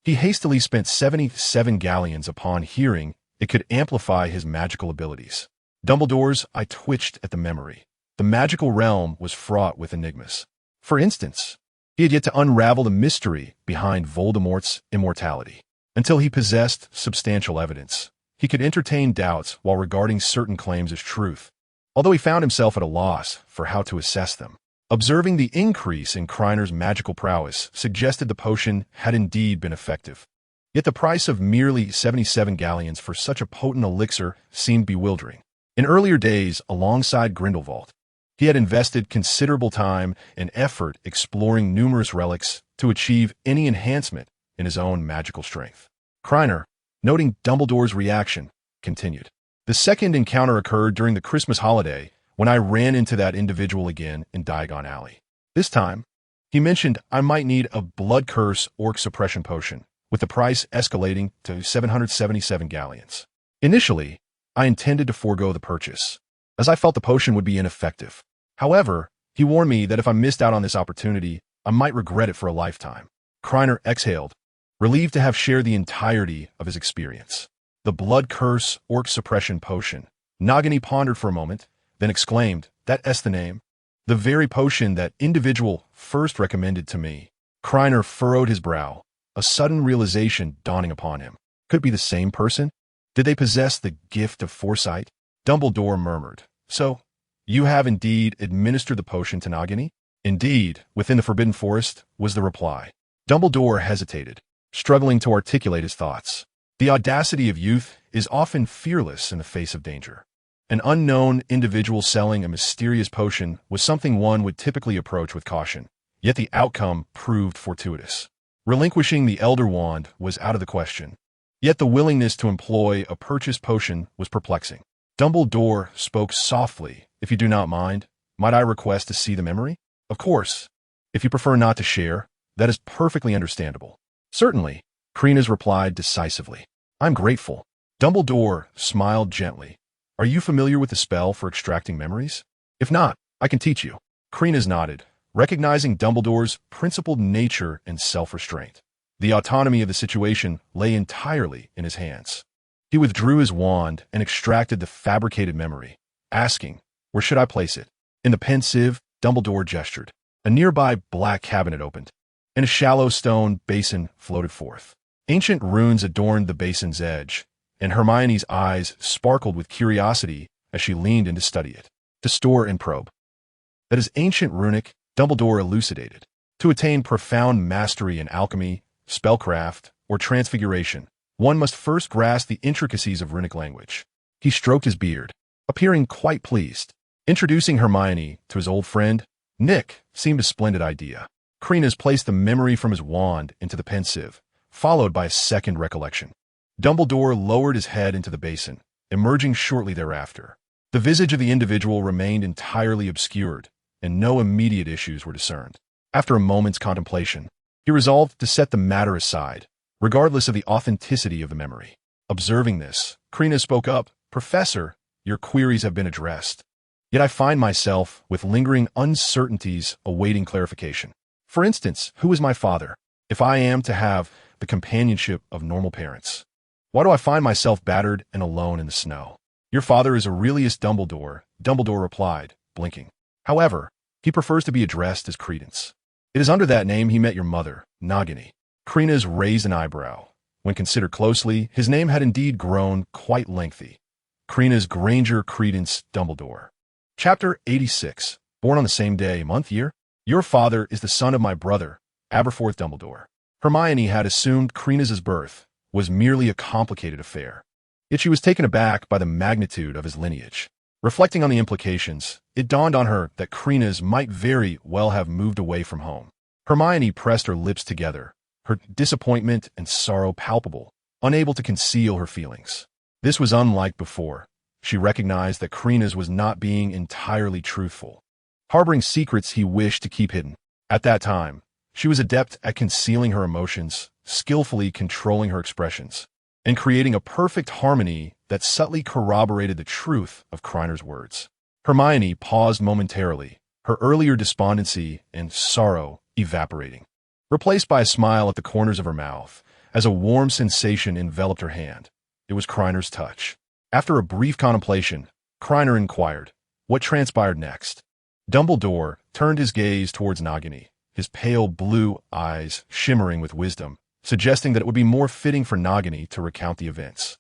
he hastily spent 77 galleons upon hearing it could amplify his magical abilities. Dumbledore's eye twitched at the memory. The magical realm was fraught with enigmas. For instance, he had yet to unravel the mystery behind Voldemort's immortality. Until he possessed substantial evidence, he could entertain doubts while regarding certain claims as truth, although he found himself at a loss for how to assess them. Observing the increase in Krener's magical prowess suggested the potion had indeed been effective. Yet the price of merely 77 galleons for such a potent elixir seemed bewildering. In earlier days, alongside Grindelwald, he had invested considerable time and effort exploring numerous relics to achieve any enhancement in his own magical strength. Krena, noting Dumbledore's reaction, continued. The second encounter occurred during the Christmas holiday when I ran into that individual again in Diagon Alley. This time, he mentioned I might need a blood curse orc suppression potion, with the price escalating to 777 galleons. Initially, I intended to forego the purchase, as I felt the potion would be ineffective. However, he warned me that if I missed out on this opportunity, I might regret it for a lifetime. Krena exhaled, relieved to have shared the entirety of his experience. The blood curse orc suppression potion. Nagini pondered for a moment, then exclaimed, "That's the name. The very potion that individual first recommended to me." Krena furrowed his brow, a sudden realization dawning upon him. Could it be the same person? Did they possess the gift of foresight? Dumbledore murmured, "So, you have indeed administered the potion to Nagini?" "Indeed, within the Forbidden Forest," was the reply. Dumbledore hesitated, struggling to articulate his thoughts. The audacity of youth is often fearless in the face of danger. An unknown individual selling a mysterious potion was something one would typically approach with caution, yet the outcome proved fortuitous. Relinquishing the Elder Wand was out of the question, yet the willingness to employ a purchased potion was perplexing. Dumbledore spoke softly. "If you do not mind, might I request to see the memory?" "Of course. If you prefer not to share, that is perfectly understandable." "Certainly," Krena's replied decisively. "I'm grateful." Dumbledore smiled gently. "Are you familiar with the spell for extracting memories? If not, I can teach you." Krena's nodded, recognizing Dumbledore's principled nature and self-restraint. The autonomy of the situation lay entirely in his hands. He withdrew his wand and extracted the fabricated memory, asking, "Where should I place it?" In the pensive, Dumbledore gestured. A nearby black cabinet opened, and a shallow stone basin floated forth. Ancient runes adorned the basin's edge, and Hermione's eyes sparkled with curiosity as she leaned in to study it. To store and probe. That is ancient runic, Dumbledore elucidated. To attain profound mastery in alchemy, spellcraft, or transfiguration, one must first grasp the intricacies of runic language. He stroked his beard, appearing quite pleased. Introducing Hermione to his old friend, Nick, seemed a splendid idea. Krena's placed the memory from his wand into the pensieve, followed by a second recollection. Dumbledore lowered his head into the basin, emerging shortly thereafter. The visage of the individual remained entirely obscured, and no immediate issues were discerned. After a moment's contemplation, he resolved to set the matter aside, regardless of the authenticity of the memory. Observing this, Krena spoke up, "Professor, your queries have been addressed. Yet I find myself with lingering uncertainties awaiting clarification. For instance, who is my father, if I am to have the companionship of normal parents? Why do I find myself battered and alone in the snow?" "Your father is Aurelius Dumbledore," Dumbledore replied, blinking. "However, he prefers to be addressed as Credence. It is under that name he met your mother, Nagini." Krena's raised an eyebrow. When considered closely, his name had indeed grown quite lengthy. Krena's Granger Credence Dumbledore. Chapter 86. Born on the same day, month, year. "Your father is the son of my brother, Aberforth Dumbledore." Hermione had assumed Krena's birth was merely a complicated affair. Yet she was taken aback by the magnitude of his lineage. Reflecting on the implications, it dawned on her that Krena's might very well have moved away from home. Hermione pressed her lips together, her disappointment and sorrow palpable, unable to conceal her feelings. This was unlike before. She recognized that Krena's was not being entirely truthful, harboring secrets he wished to keep hidden. At that time, she was adept at concealing her emotions, skillfully controlling her expressions, and creating a perfect harmony that subtly corroborated the truth of Krena's words. Hermione paused momentarily, her earlier despondency and sorrow evaporating, replaced by a smile at the corners of her mouth, as a warm sensation enveloped her hand. It was Krena's touch. After a brief contemplation, Krena inquired, "What transpired next?" Dumbledore turned his gaze towards Nagini, his pale blue eyes shimmering with wisdom, suggesting that it would be more fitting for Nagini to recount the events.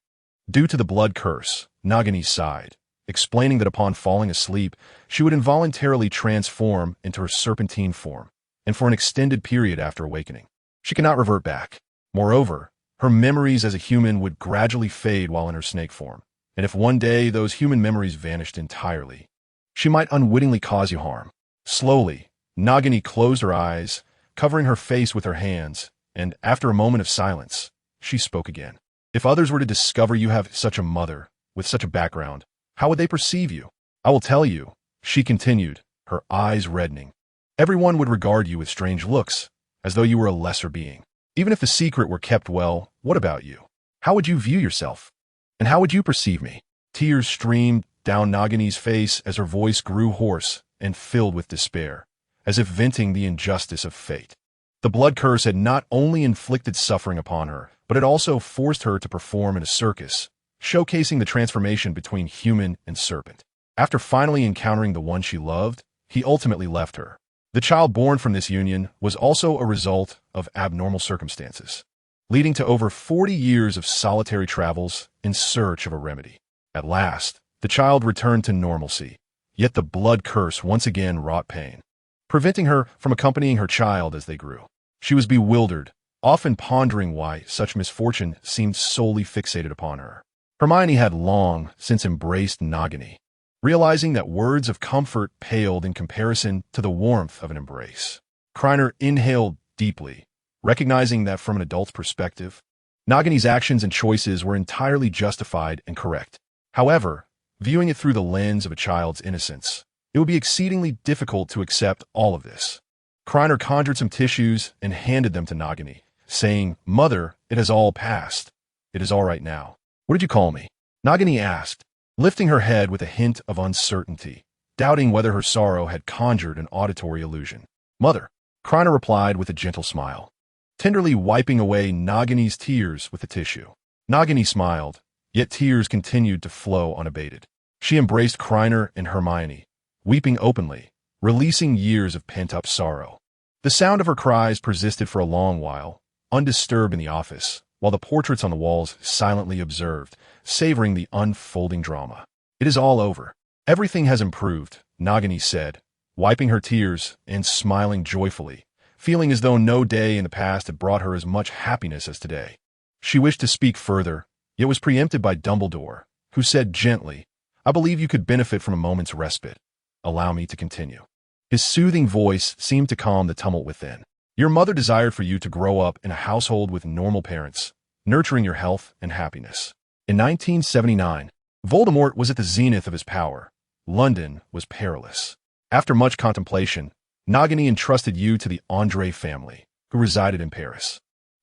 Due to the blood curse, Nagini sighed, explaining that upon falling asleep, she would involuntarily transform into her serpentine form, and for an extended period after awakening, she could not revert back. Moreover, her memories as a human would gradually fade while in her snake form, and if one day those human memories vanished entirely, she might unwittingly cause you harm. Slowly, Nagini closed her eyes, covering her face with her hands, and after a moment of silence, she spoke again. "If others were to discover you have such a mother, with such a background, how would they perceive you? I will tell you," she continued, her eyes reddening. "Everyone would regard you with strange looks, as though you were a lesser being. Even if the secret were kept well, what about you? How would you view yourself? And how would you perceive me?" Tears streamed down Nagini's face as her voice grew hoarse and filled with despair, as if venting the injustice of fate. The blood curse had not only inflicted suffering upon her, but it also forced her to perform in a circus, showcasing the transformation between human and serpent. After finally encountering the one she loved, he ultimately left her. The child born from this union was also a result of abnormal circumstances, leading to over 40 years of solitary travels in search of a remedy. At last, the child returned to normalcy, yet the blood curse once again wrought pain, preventing her from accompanying her child as they grew. She was bewildered, often pondering why such misfortune seemed solely fixated upon her. Hermione had long since embraced Nagini, realizing that words of comfort paled in comparison to the warmth of an embrace. Krena inhaled deeply, recognizing that from an adult's perspective, Nagini's actions and choices were entirely justified and correct. However, viewing it through the lens of a child's innocence, it would be exceedingly difficult to accept all of this. Krena conjured some tissues and handed them to Nagini, saying, "Mother, it has all passed. It is all right now." "What did you call me?" Nagini asked, lifting her head with a hint of uncertainty, doubting whether her sorrow had conjured an auditory illusion. "Mother," Krena replied with a gentle smile, tenderly wiping away Nagini's tears with the tissue. Nagini smiled, yet tears continued to flow unabated. She embraced Krena and Hermione, weeping openly, releasing years of pent-up sorrow. The sound of her cries persisted for a long while, undisturbed in the office, while the portraits on the walls silently observed, savoring the unfolding drama. "It is all over. Everything has improved," Nagini said, wiping her tears and smiling joyfully, feeling as though no day in the past had brought her as much happiness as today. She wished to speak further, yet was preempted by Dumbledore, who said gently, "I believe you could benefit from a moment's respite. Allow me to continue." His soothing voice seemed to calm the tumult within. "Your mother desired for you to grow up in a household with normal parents, nurturing your health and happiness." In 1979, Voldemort was at the zenith of his power. London was perilous. After much contemplation, Nagini entrusted you to the André family, who resided in Paris.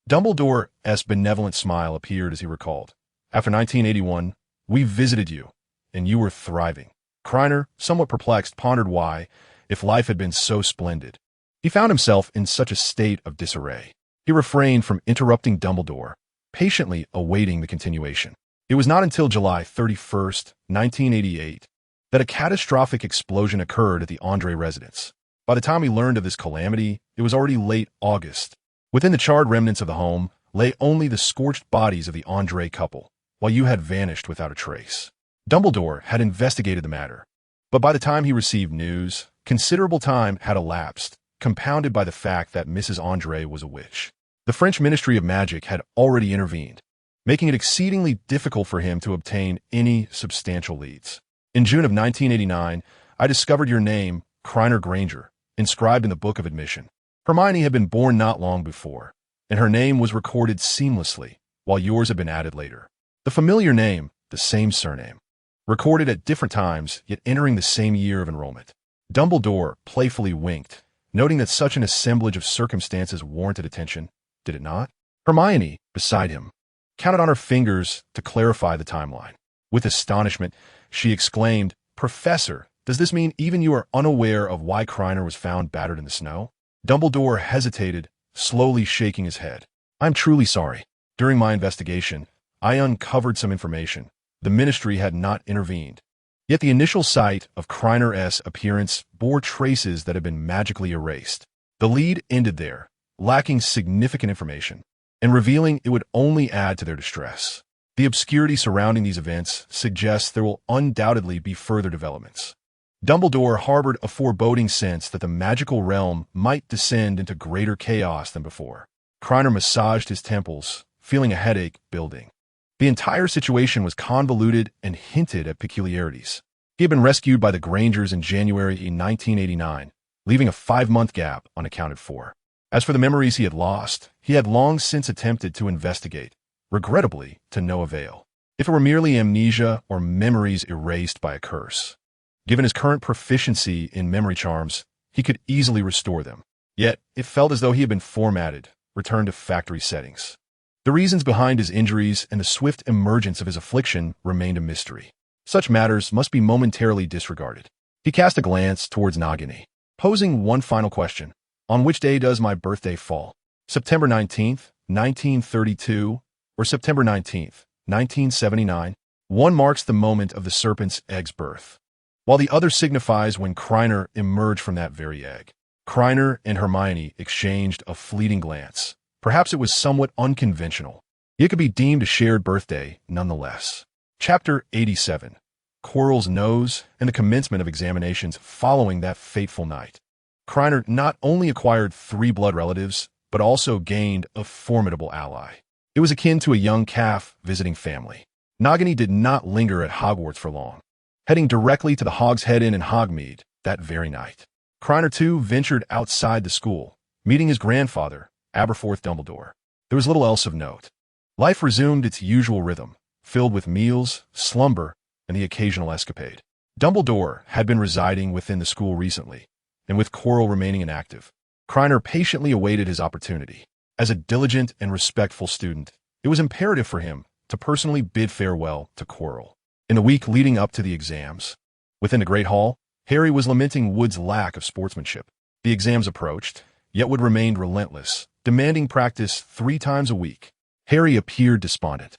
Dumbledore's benevolent smile appeared as he recalled. "After 1981, we visited you, and you were thriving." Krena, somewhat perplexed, pondered why, if life had been so splendid, he found himself in such a state of disarray. He refrained from interrupting Dumbledore, patiently awaiting the continuation. It was not until July 31st, 1988, that a catastrophic explosion occurred at the André residence. By the time he learned of this calamity, it was already late August. Within the charred remnants of the home lay only the scorched bodies of the André couple, while you had vanished without a trace. Dumbledore had investigated the matter, but by the time he received news, considerable time had elapsed, compounded by the fact that Mrs. André was a witch. The French Ministry of Magic had already intervened, making it exceedingly difficult for him to obtain any substantial leads. In June of 1989, I discovered your name, Krena Granger, inscribed in the Book of Admission. Hermione had been born not long before, and her name was recorded seamlessly, while yours had been added later. The familiar name, the same surname, recorded at different times, yet entering the same year of enrollment. Dumbledore playfully winked, noting that such an assemblage of circumstances warranted attention, did it not? Hermione, beside him, counted on her fingers to clarify the timeline. With astonishment, she exclaimed, "Professor, does this mean even you are unaware of why Krena was found battered in the snow?" Dumbledore hesitated, slowly shaking his head. "I'm truly sorry. During my investigation, I uncovered some information. The Ministry had not intervened. Yet the initial sight of Krener's appearance bore traces that had been magically erased. The lead ended there, lacking significant information, and revealing it would only add to their distress. The obscurity surrounding these events suggests there will undoubtedly be further developments." Dumbledore harbored a foreboding sense that the magical realm might descend into greater chaos than before. Krena massaged his temples, feeling a headache building. The entire situation was convoluted and hinted at peculiarities. He had been rescued by the Grangers in January 1989, leaving a 5-month gap unaccounted for. As for the memories he had lost, he had long since attempted to investigate, regrettably to no avail. If it were merely amnesia or memories erased by a curse. Given his current proficiency in memory charms, he could easily restore them. Yet, it felt as though he had been formatted, returned to factory settings. The reasons behind his injuries and the swift emergence of his affliction remained a mystery. Such matters must be momentarily disregarded. He cast a glance towards Nagini, posing one final question. "On which day does my birthday fall? September 19th, 1932, or September 19th, 1979? One marks the moment of the serpent's egg's birth, while the other signifies when Krena emerged from that very egg." Krena and Hermione exchanged a fleeting glance. Perhaps it was somewhat unconventional. It could be deemed a shared birthday nonetheless. Chapter 87. Quirrell's Nose and the Commencement of Examinations following that fateful night. Krena not only acquired 3 blood relatives, but also gained a formidable ally. It was akin to a young calf visiting family. Nagini did not linger at Hogwarts for long, heading directly to the Hog's Head Inn in Hogsmeade that very night. Krena too ventured outside the school, meeting his grandfather, Aberforth Dumbledore. There was little else of note. Life resumed its usual rhythm, filled with meals, slumber, and the occasional escapade. Dumbledore had been residing within the school recently, and with Quirrell remaining inactive, Krena patiently awaited his opportunity. As a diligent and respectful student, it was imperative for him to personally bid farewell to Quirrell. In the week leading up to the exams, within the Great Hall, Harry was lamenting Wood's lack of sportsmanship. The exams approached, yet Wood remained relentless, demanding practice 3 times a week. Harry appeared despondent,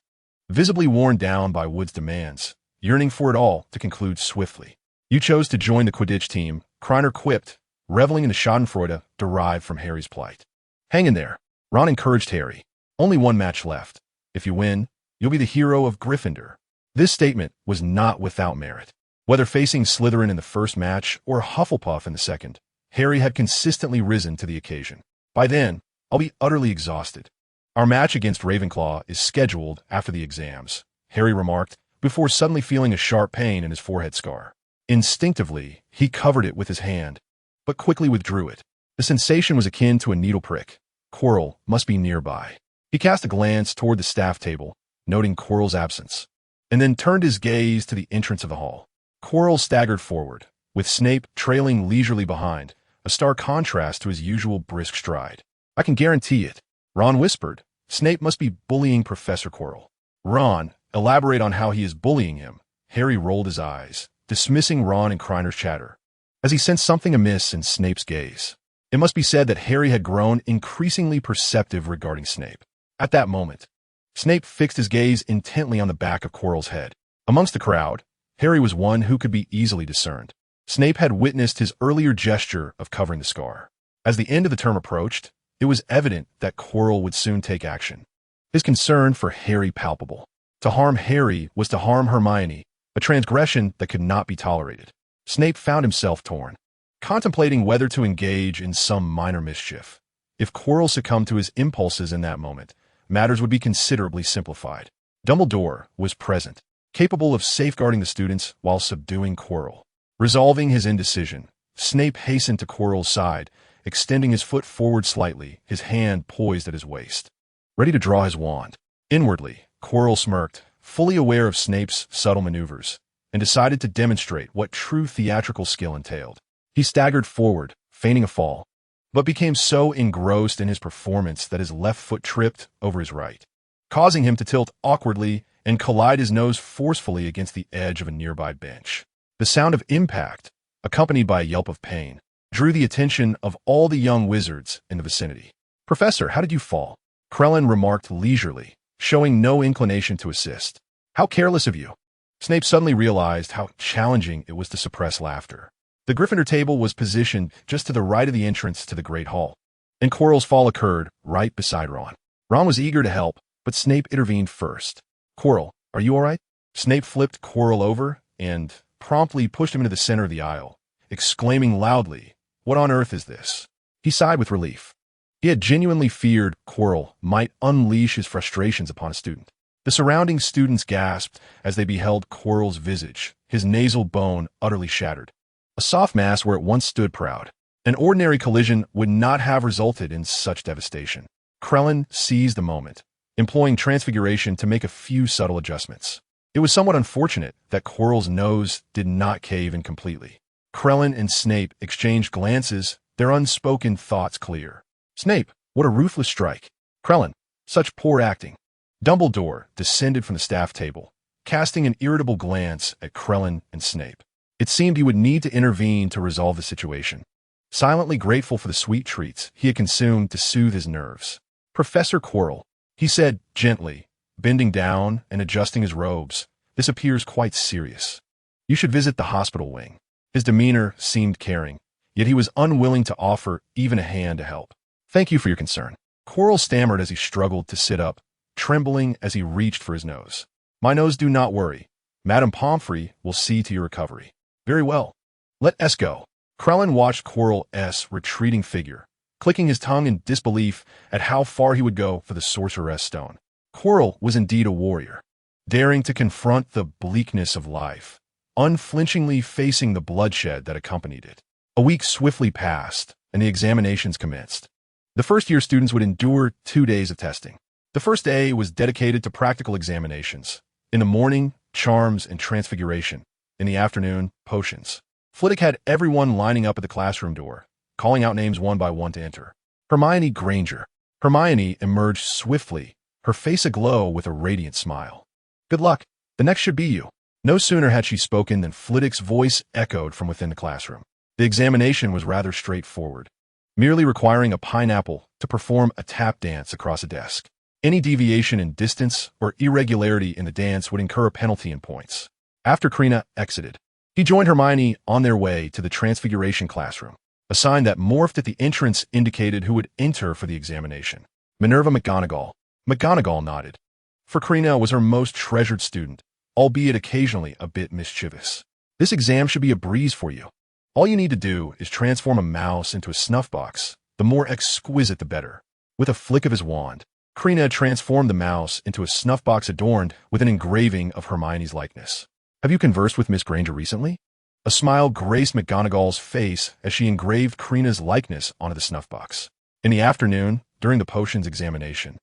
visibly worn down by Wood's demands, yearning for it all to conclude swiftly. "You chose to join the Quidditch team Krena quipped, reveling in the schadenfreude derived from Harry's plight. Hang in there. Ron encouraged Harry. Only one match left. If you win, you'll be the hero of Gryffindor. This statement was not without merit. Whether facing Slytherin in the first match or Hufflepuff in the second, Harry had consistently risen to the occasion. By then, I'll be utterly exhausted. Our match against Ravenclaw is scheduled after the exams, Harry remarked, before suddenly feeling a sharp pain in his forehead scar. Instinctively, he covered it with his hand, but quickly withdrew it. The sensation was akin to a needle prick. Quirrell must be nearby. He cast a glance toward the staff table, noting Quirrell's absence, and then turned his gaze to the entrance of the hall. Quirrell staggered forward, with Snape trailing leisurely behind, a stark contrast to his usual brisk stride. I can guarantee it, Ron whispered. Snape must be bullying Professor Quirrell. Ron, elaborate on how he is bullying him. Harry rolled his eyes, dismissing Ron and Krener's chatter, as he sensed something amiss in Snape's gaze. It must be said that Harry had grown increasingly perceptive regarding Snape. At that moment, Snape fixed his gaze intently on the back of Quirrell's head. Amongst the crowd, Harry was one who could be easily discerned. Snape had witnessed his earlier gesture of covering the scar. As the end of the term approached, it was evident that Quirrell would soon take action. His concern for Harry palpable. To harm Harry was to harm Hermione, a transgression that could not be tolerated. Snape found himself torn, contemplating whether to engage in some minor mischief. If Quirrell succumbed to his impulses in that moment, matters would be considerably simplified. Dumbledore was present, capable of safeguarding the students while subduing Quirrell. Resolving his indecision, Snape hastened to Quirrell's side, extending his foot forward slightly, his hand poised at his waist, ready to draw his wand. Inwardly, Quirrell smirked, fully aware of Snape's subtle maneuvers, and decided to demonstrate what true theatrical skill entailed. He staggered forward, feigning a fall, but became so engrossed in his performance that his left foot tripped over his right, causing him to tilt awkwardly and collide his nose forcefully against the edge of a nearby bench. The sound of impact, accompanied by a yelp of pain, drew the attention of all the young wizards in the vicinity. Professor, how did you fall? Krellin remarked leisurely, showing no inclination to assist. How careless of you. Snape suddenly realized how challenging it was to suppress laughter. The Gryffindor table was positioned just to the right of the entrance to the Great Hall, and Quirrell's fall occurred right beside Ron. Ron was eager to help, but Snape intervened first. Quirrell, are you all right? Snape flipped Quirrell over and promptly pushed him into the center of the aisle, exclaiming loudly, "What on earth is this?" He sighed with relief. He had genuinely feared Quirrell might unleash his frustrations upon a student. The surrounding students gasped as they beheld Quirrell's visage, his nasal bone utterly shattered. A soft mass where it once stood proud. An ordinary collision would not have resulted in such devastation. Krellin seized the moment, employing transfiguration to make a few subtle adjustments. It was somewhat unfortunate that Quirrell's nose did not cave in completely. Krellin and Snape exchanged glances, their unspoken thoughts clear. Snape, what a ruthless strike. Krellin, such poor acting. Dumbledore descended from the staff table, casting an irritable glance at Krellin and Snape. It seemed he would need to intervene to resolve the situation. Silently grateful for the sweet treats he had consumed to soothe his nerves. Professor Quirrell, he said gently, bending down and adjusting his robes, this appears quite serious. You should visit the hospital wing. His demeanor seemed caring, yet he was unwilling to offer even a hand to help. Thank you for your concern. Quirrell stammered as he struggled to sit up, trembling as he reached for his nose. My nose, do not worry. Madame Pomfrey will see to your recovery. Very well. Let us go. Krellin watched Quirrell's retreating figure, clicking his tongue in disbelief at how far he would go for the Sorceress Stone. Quirrell was indeed a warrior, daring to confront the bleakness of life, unflinchingly facing the bloodshed that accompanied it. A week swiftly passed, and the examinations commenced. The first-year students would endure 2 days of testing. The first day was dedicated to practical examinations. In the morning, charms and transfiguration. In the afternoon, potions. Flitwick had everyone lining up at the classroom door, calling out names one by one to enter. Hermione Granger. Hermione emerged swiftly, her face aglow with a radiant smile. Good luck. The next should be you. No sooner had she spoken than Flitwick's voice echoed from within the classroom. The examination was rather straightforward, merely requiring a pineapple to perform a tap dance across a desk. Any deviation in distance or irregularity in the dance would incur a penalty in points. After Krena exited, He joined Hermione on their way to the transfiguration classroom. A sign that morphed at the entrance indicated who would enter for the examination. Minerva McGonagall. McGonagall nodded. For Krena was her most treasured student, albeit occasionally a bit mischievous. This exam should be a breeze for you. All you need to do is transform a mouse into a snuff box. The more exquisite, the better. With a flick of his wand, Krena transformed the mouse into a snuff box adorned with an engraving of Hermione's likeness. Have you conversed with Miss Granger recently? A smile graced McGonagall's face as she engraved Krena's likeness onto the snuff box. In the afternoon, during the potions examination,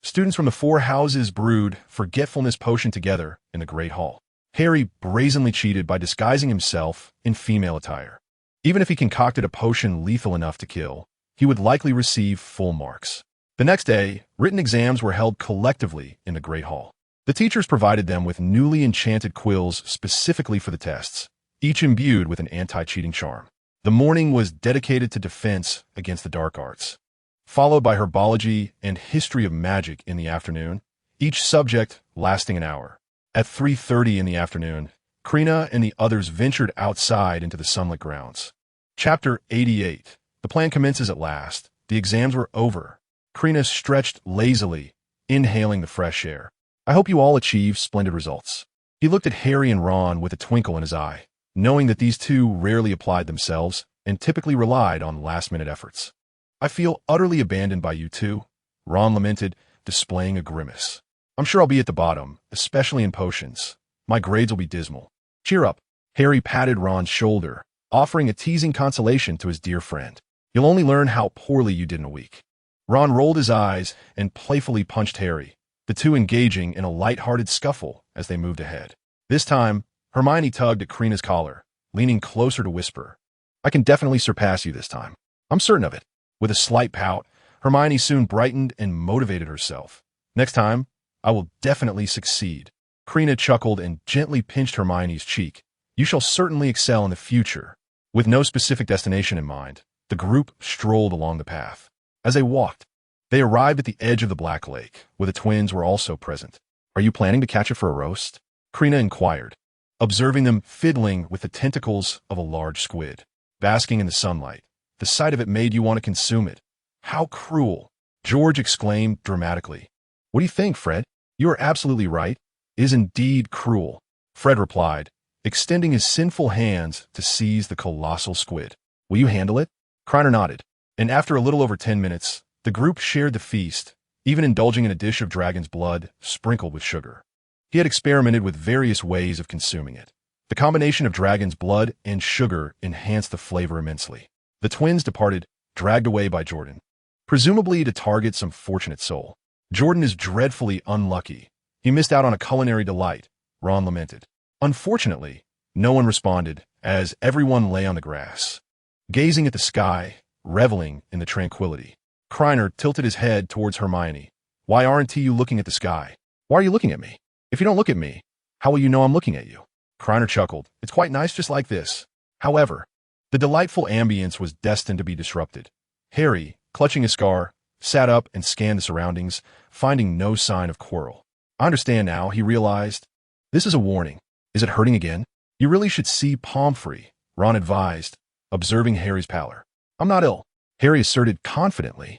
students from the 4 houses brewed forgetfulness potion together in the Great Hall. Harry brazenly cheated by disguising himself in female attire. Even if he concocted a potion lethal enough to kill, he would likely receive full marks. The next day, written exams were held collectively in the Great Hall. The teachers provided them with newly enchanted quills specifically for the tests, each imbued with an anti-cheating charm. The morning was dedicated to defense against the dark arts, followed by herbology and history of magic in the afternoon, each subject lasting an hour. At 3:30 in the afternoon, Krena and the others ventured outside into the sunlit grounds. Chapter 88. The plan commences at last. The exams were over. Krena stretched lazily, inhaling the fresh air. I hope you all achieve splendid results. He looked at Harry and Ron with a twinkle in his eye, knowing that these two rarely applied themselves and typically relied on last-minute efforts. I feel utterly abandoned by you two, Ron lamented, displaying a grimace. I'm sure I'll be at the bottom, especially in potions. My grades will be dismal. Cheer up. Harry patted Ron's shoulder, offering a teasing consolation to his dear friend. You'll only learn how poorly you did in a week. Ron rolled his eyes and playfully punched Harry, the two engaging in a light-hearted scuffle as they moved ahead. This time, Hermione tugged at Krena's collar, leaning closer to whisper, I can definitely surpass you this time. I'm certain of it. With a slight pout, Hermione soon brightened and motivated herself. Next time, I will definitely succeed. Krena chuckled and gently pinched Hermione's cheek. You shall certainly excel in the future. With no specific destination in mind, the group strolled along the path. As they walked, they arrived at the edge of the Black Lake, where the twins were also present. Are you planning to catch it for a roast? Krena inquired, observing them fiddling with the tentacles of a large squid, basking in the sunlight. The sight of it made you want to consume it. How cruel! George exclaimed dramatically. What do you think, Fred? You are absolutely right. It is indeed cruel. Fred replied, extending his sinful hands to seize the colossal squid. Will you handle it? Krena nodded, and after a little over 10 minutes, the group shared the feast, even indulging in a dish of dragon's blood sprinkled with sugar. He had experimented with various ways of consuming it. The combination of dragon's blood and sugar enhanced the flavor immensely. The twins departed, dragged away by Jordan, presumably to target some fortunate soul. Jordan is dreadfully unlucky. He missed out on a culinary delight, Ron lamented. Unfortunately, no one responded, as everyone lay on the grass, gazing at the sky, reveling in the tranquility. Krena tilted his head towards Hermione. Why aren't you looking at the sky? Why are you looking at me? If you don't look at me, how will you know I'm looking at you? Krena chuckled. It's quite nice just like this. However, the delightful ambience was destined to be disrupted. Harry, clutching his scar, sat up and scanned the surroundings, finding no sign of Quirrell. I understand now, he realized. This is a warning. Is it hurting again? You really should see Pomfrey, Ron advised, observing Harry's pallor. I'm not ill, Harry asserted confidently,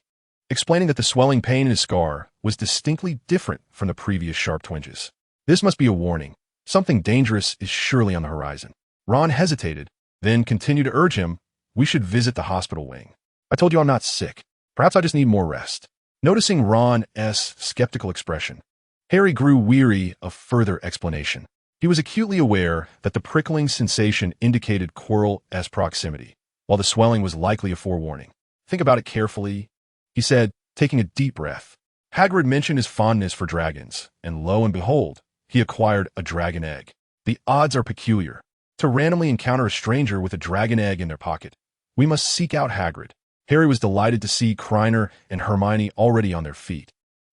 explaining that the swelling pain in his scar was distinctly different from the previous sharp twinges. This must be a warning. Something dangerous is surely on the horizon. Ron hesitated, then continued to urge him, we should visit the hospital wing. I told you I'm not sick. Perhaps I just need more rest. Noticing Ron's skeptical expression, Harry grew weary of further explanation. He was acutely aware that the prickling sensation indicated Quirrell's proximity, while the swelling was likely a forewarning. Think about it carefully, he said, taking a deep breath. Hagrid mentioned his fondness for dragons, and lo and behold, he acquired a dragon egg. The odds are peculiar. To randomly encounter a stranger with a dragon egg in their pocket, we must seek out Hagrid. Harry was delighted to see Krena and Hermione already on their feet.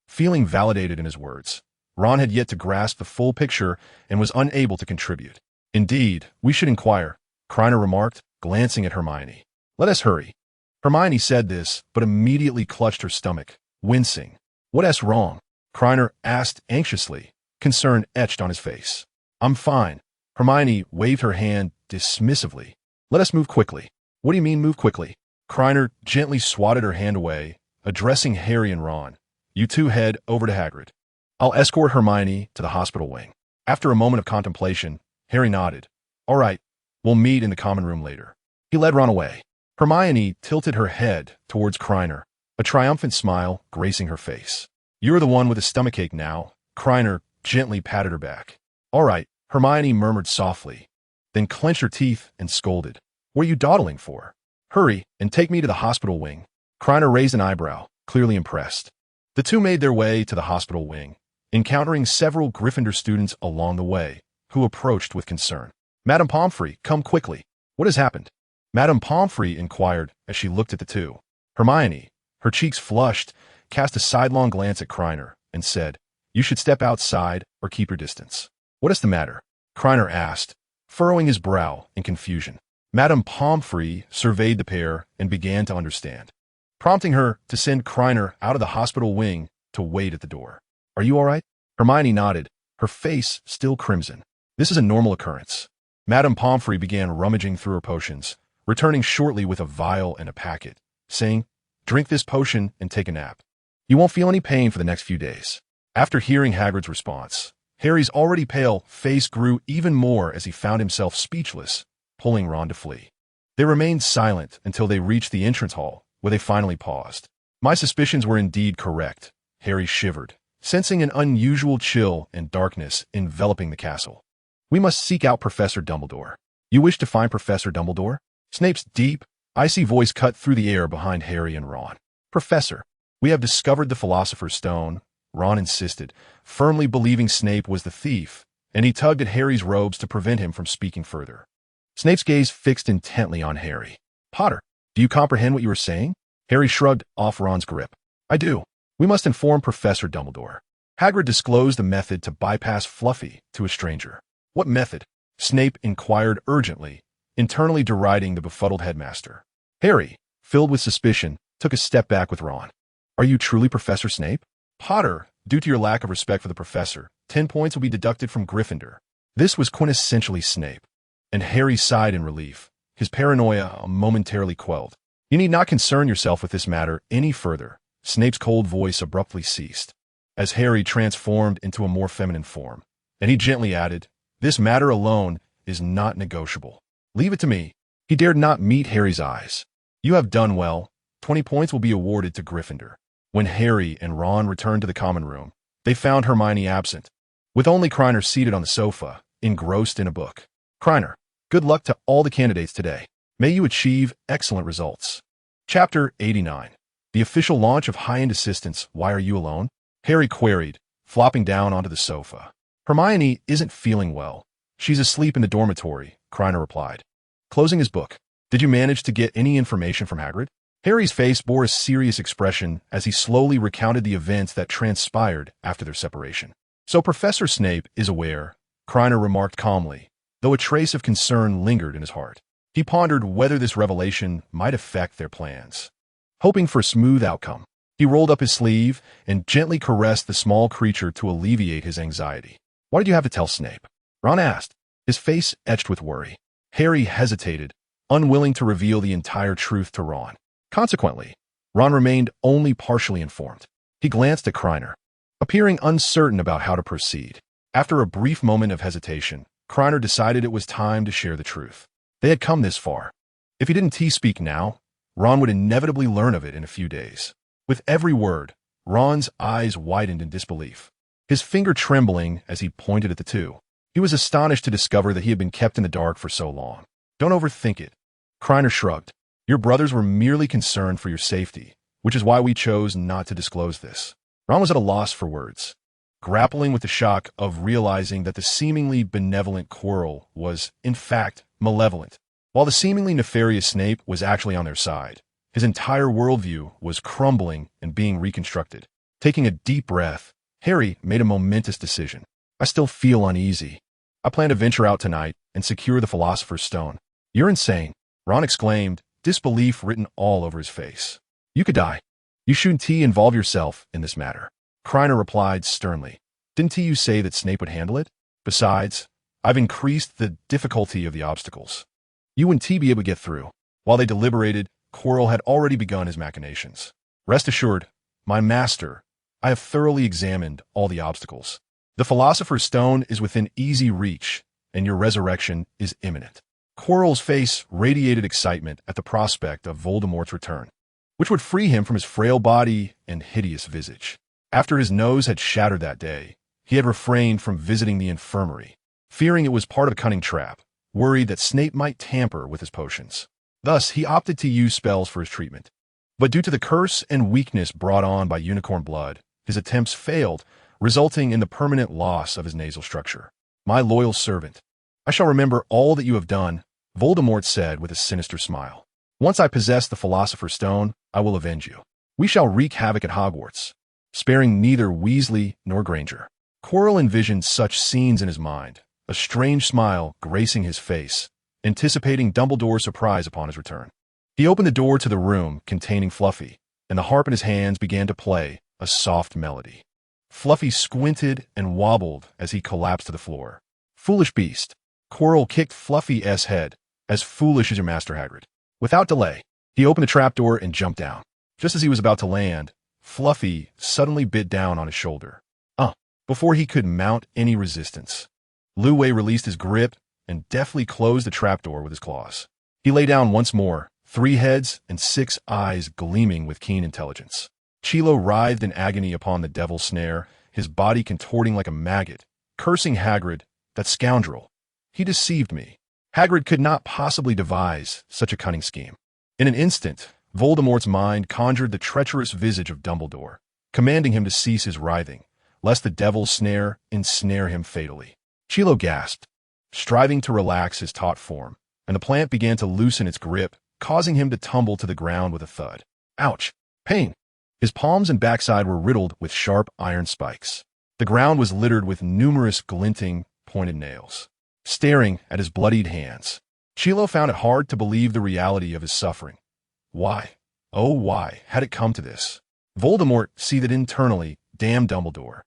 Feeling validated in his words, Ron had yet to grasp the full picture and was unable to contribute. Indeed, we should inquire, Krena remarked, glancing at Hermione. Let us hurry. Hermione said this, but immediately clutched her stomach, wincing. What's wrong? Krena asked anxiously, concern etched on his face. I'm fine. Hermione waved her hand dismissively. Let us move quickly. What do you mean move quickly? Krena gently swatted her hand away, addressing Harry and Ron. You two head over to Hagrid. I'll escort Hermione to the hospital wing. After a moment of contemplation, Harry nodded. All right, we'll meet in the common room later. He led Ron away. Hermione tilted her head towards Krena, a triumphant smile gracing her face. You're the one with a stomachache now. Krena gently patted her back. All right, Hermione murmured softly, then clenched her teeth and scolded. What are you dawdling for? Hurry and take me to the hospital wing. Krena raised an eyebrow, clearly impressed. The two made their way to the hospital wing, encountering several Gryffindor students along the way, who approached with concern. Madame Pomfrey, come quickly. What has happened? Madame Pomfrey inquired as she looked at the two. Hermione, her cheeks flushed, cast a sidelong glance at Krena and said, You should step outside or keep your distance. What is the matter? Krena asked, furrowing his brow in confusion. Madame Pomfrey surveyed the pair and began to understand, prompting her to send Krena out of the hospital wing to wait at the door. Are you all right? Hermione nodded, her face still crimson. This is a normal occurrence. Madame Pomfrey began rummaging through her potions, returning shortly with a vial and a packet, saying, Drink this potion and take a nap. You won't feel any pain for the next few days. After hearing Hagrid's response, Harry's already pale face grew even more as he found himself speechless, pulling Ron to flee. They remained silent until they reached the entrance hall, where they finally paused. My suspicions were indeed correct. Harry shivered, sensing an unusual chill and darkness enveloping the castle. We must seek out Professor Dumbledore. You wish to find Professor Dumbledore? Snape's deep, icy voice cut through the air behind Harry and Ron. Professor, we have discovered the Philosopher's Stone, Ron insisted, firmly believing Snape was the thief, and he tugged at Harry's robes to prevent him from speaking further. Snape's gaze fixed intently on Harry. Potter, do you comprehend what you are saying? Harry shrugged off Ron's grip. I do. We must inform Professor Dumbledore. Hagrid disclosed a method to bypass Fluffy to a stranger. What method? Snape inquired urgently, internally deriding the befuddled headmaster. Harry, filled with suspicion, took a step back with Ron. Are you truly Professor Snape? Potter, due to your lack of respect for the professor, 10 points will be deducted from Gryffindor. This was quintessentially Snape, and Harry sighed in relief, his paranoia momentarily quelled. You need not concern yourself with this matter any further. Snape's cold voice abruptly ceased, as Harry transformed into a more feminine form, and he gently added, This matter alone is not negotiable. Leave it to me. He dared not meet Harry's eyes. You have done well. 20 points will be awarded to Gryffindor. When Harry and Ron returned to the common room, they found Hermione absent, with only Krena seated on the sofa, engrossed in a book. Krena, good luck to all the candidates today. May you achieve excellent results. Chapter 89. The official launch of High-End Assistance, Why Are You Alone? Harry queried, flopping down onto the sofa. Hermione isn't feeling well. She's asleep in the dormitory, Krena replied. Closing his book. Did you manage to get any information from Hagrid? Harry's face bore a serious expression as he slowly recounted the events that transpired after their separation. So Professor Snape is aware, Krena remarked calmly, though a trace of concern lingered in his heart. He pondered whether this revelation might affect their plans. Hoping for a smooth outcome, he rolled up his sleeve and gently caressed the small creature to alleviate his anxiety. Why did you have to tell Snape? Ron asked, his face etched with worry. Harry hesitated, unwilling to reveal the entire truth to Ron. Consequently, Ron remained only partially informed. He glanced at Krena, appearing uncertain about how to proceed. After a brief moment of hesitation, Krena decided it was time to share the truth. They had come this far. If he didn't speak now, Ron would inevitably learn of it in a few days. With every word, Ron's eyes widened in disbelief, his finger trembling as he pointed at the two. He was astonished to discover that he had been kept in the dark for so long. Don't overthink it. Krena shrugged. Your brothers were merely concerned for your safety, which is why we chose not to disclose this. Ron was at a loss for words, grappling with the shock of realizing that the seemingly benevolent quarrel was, in fact, malevolent. While the seemingly nefarious Snape was actually on their side, his entire worldview was crumbling and being reconstructed. Taking a deep breath, Harry made a momentous decision. I still feel uneasy. I plan to venture out tonight and secure the Philosopher's Stone. You're insane, Ron exclaimed, disbelief written all over his face. You could die. You shouldn't involve yourself in this matter. Krena replied sternly. Didn't you say that Snape would handle it? Besides, I've increased the difficulty of the obstacles. You wouldn't be able to get through." While they deliberated, Quirrell had already begun his machinations. "Rest assured, my master, I have thoroughly examined all the obstacles. The Philosopher's Stone is within easy reach, and your resurrection is imminent." Quirrell's face radiated excitement at the prospect of Voldemort's return, which would free him from his frail body and hideous visage. After his nose had shattered that day, he had refrained from visiting the infirmary, fearing it was part of a cunning trap, worried that Snape might tamper with his potions. Thus, he opted to use spells for his treatment. But due to the curse and weakness brought on by unicorn blood, his attempts failed, resulting in the permanent loss of his nasal structure. "My loyal servant, I shall remember all that you have done," Voldemort said with a sinister smile. "Once I possess the Philosopher's Stone, I will avenge you. We shall wreak havoc at Hogwarts, sparing neither Weasley nor Granger." Quirrell envisioned such scenes in his mind, a strange smile gracing his face, anticipating Dumbledore's surprise upon his return. He opened the door to the room containing Fluffy, and the harp in his hands began to play a soft melody. Fluffy squinted and wobbled as he collapsed to the floor. "Foolish beast." Quirrell kicked Fluffy's head. "As foolish as your master, Hagrid." Without delay, he opened the trapdoor and jumped down. Just as he was about to land, Fluffy suddenly bit down on his shoulder. Before he could mount any resistance, Luwei released his grip and deftly closed the trapdoor with his claws. He lay down once more, 3 heads and 6 eyes gleaming with keen intelligence. Chilo writhed in agony upon the devil's snare, his body contorting like a maggot, cursing Hagrid, "That scoundrel. He deceived me." Hagrid could not possibly devise such a cunning scheme. In an instant, Voldemort's mind conjured the treacherous visage of Dumbledore, commanding him to cease his writhing, lest the devil's snare ensnare him fatally. Chilo gasped, striving to relax his taut form, and the plant began to loosen its grip, causing him to tumble to the ground with a thud. Ouch! Pain! His palms and backside were riddled with sharp iron spikes. The ground was littered with numerous glinting, pointed nails. Staring at his bloodied hands, Chilo found it hard to believe the reality of his suffering. Why, oh why, had it come to this? Voldemort seethed internally. Damn Dumbledore.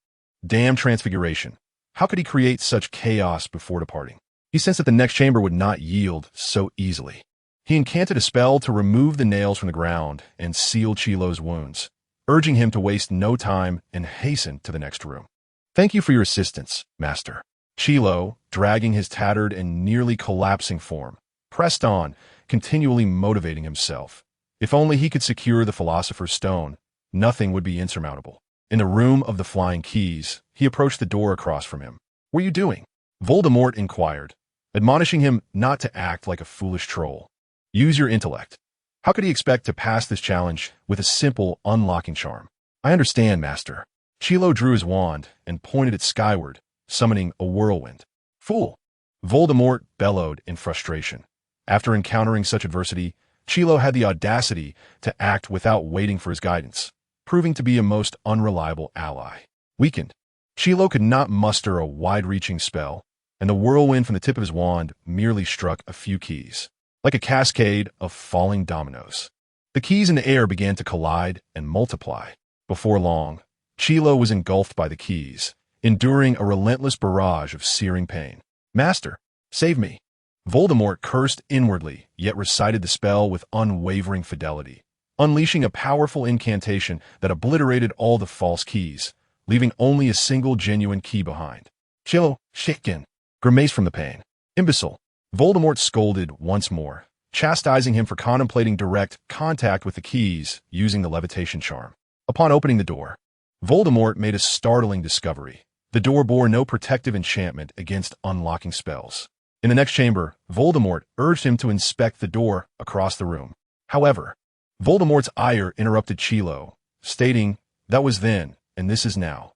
Damn Transfiguration. How could he create such chaos before departing? He sensed that the next chamber would not yield so easily. He incanted a spell to remove the nails from the ground and seal Chilo's wounds, urging him to waste no time and hasten to the next room. "Thank you for your assistance, Master." Chilo, dragging his tattered and nearly collapsing form, pressed on, continually motivating himself. If only he could secure the Philosopher's Stone, nothing would be insurmountable. In the room of the flying keys, he approached the door across from him. "What are you doing?" Voldemort inquired, admonishing him not to act like a foolish troll. "Use your intellect." How could he expect to pass this challenge with a simple unlocking charm? "I understand, Master." Chilo drew his wand and pointed it skyward, summoning a whirlwind. "Fool!" Voldemort bellowed in frustration. After encountering such adversity, Chilo had the audacity to act without waiting for his guidance, proving to be a most unreliable ally. Weakened, Chilo could not muster a wide-reaching spell, and the whirlwind from the tip of his wand merely struck a few keys, like a cascade of falling dominoes. The keys in the air began to collide and multiply. Before long, Chilo was engulfed by the keys, enduring a relentless barrage of searing pain. "Master, save me." Voldemort cursed inwardly, yet recited the spell with unwavering fidelity, unleashing a powerful incantation that obliterated all the false keys, leaving only a single genuine key behind. Chilo, shaken, grimaced from the pain. "Imbecile!" Voldemort scolded once more, chastising him for contemplating direct contact with the keys using the levitation charm. Upon opening the door, Voldemort made a startling discovery. The door bore no protective enchantment against unlocking spells. In the next chamber, Voldemort urged him to inspect the door across the room. However, Voldemort's ire interrupted Chilo, stating, "That was then, and this is now.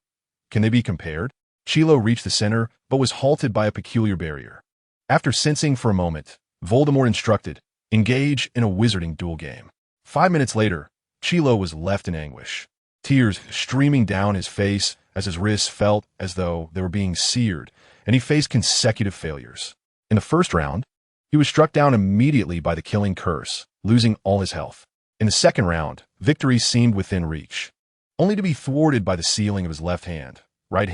Can they be compared?" Chilo reached the center, but was halted by a peculiar barrier. After sensing for a moment, Voldemort instructed, "Engage in a wizarding duel game." 5 minutes later, Chilo was left in anguish, tears streaming down his face as his wrists felt as though they were being seared, and he faced consecutive failures. In the first round, he was struck down immediately by the killing curse, losing all his health. In the second round, victory seemed within reach, only to be thwarted by the sealing of his left hand, right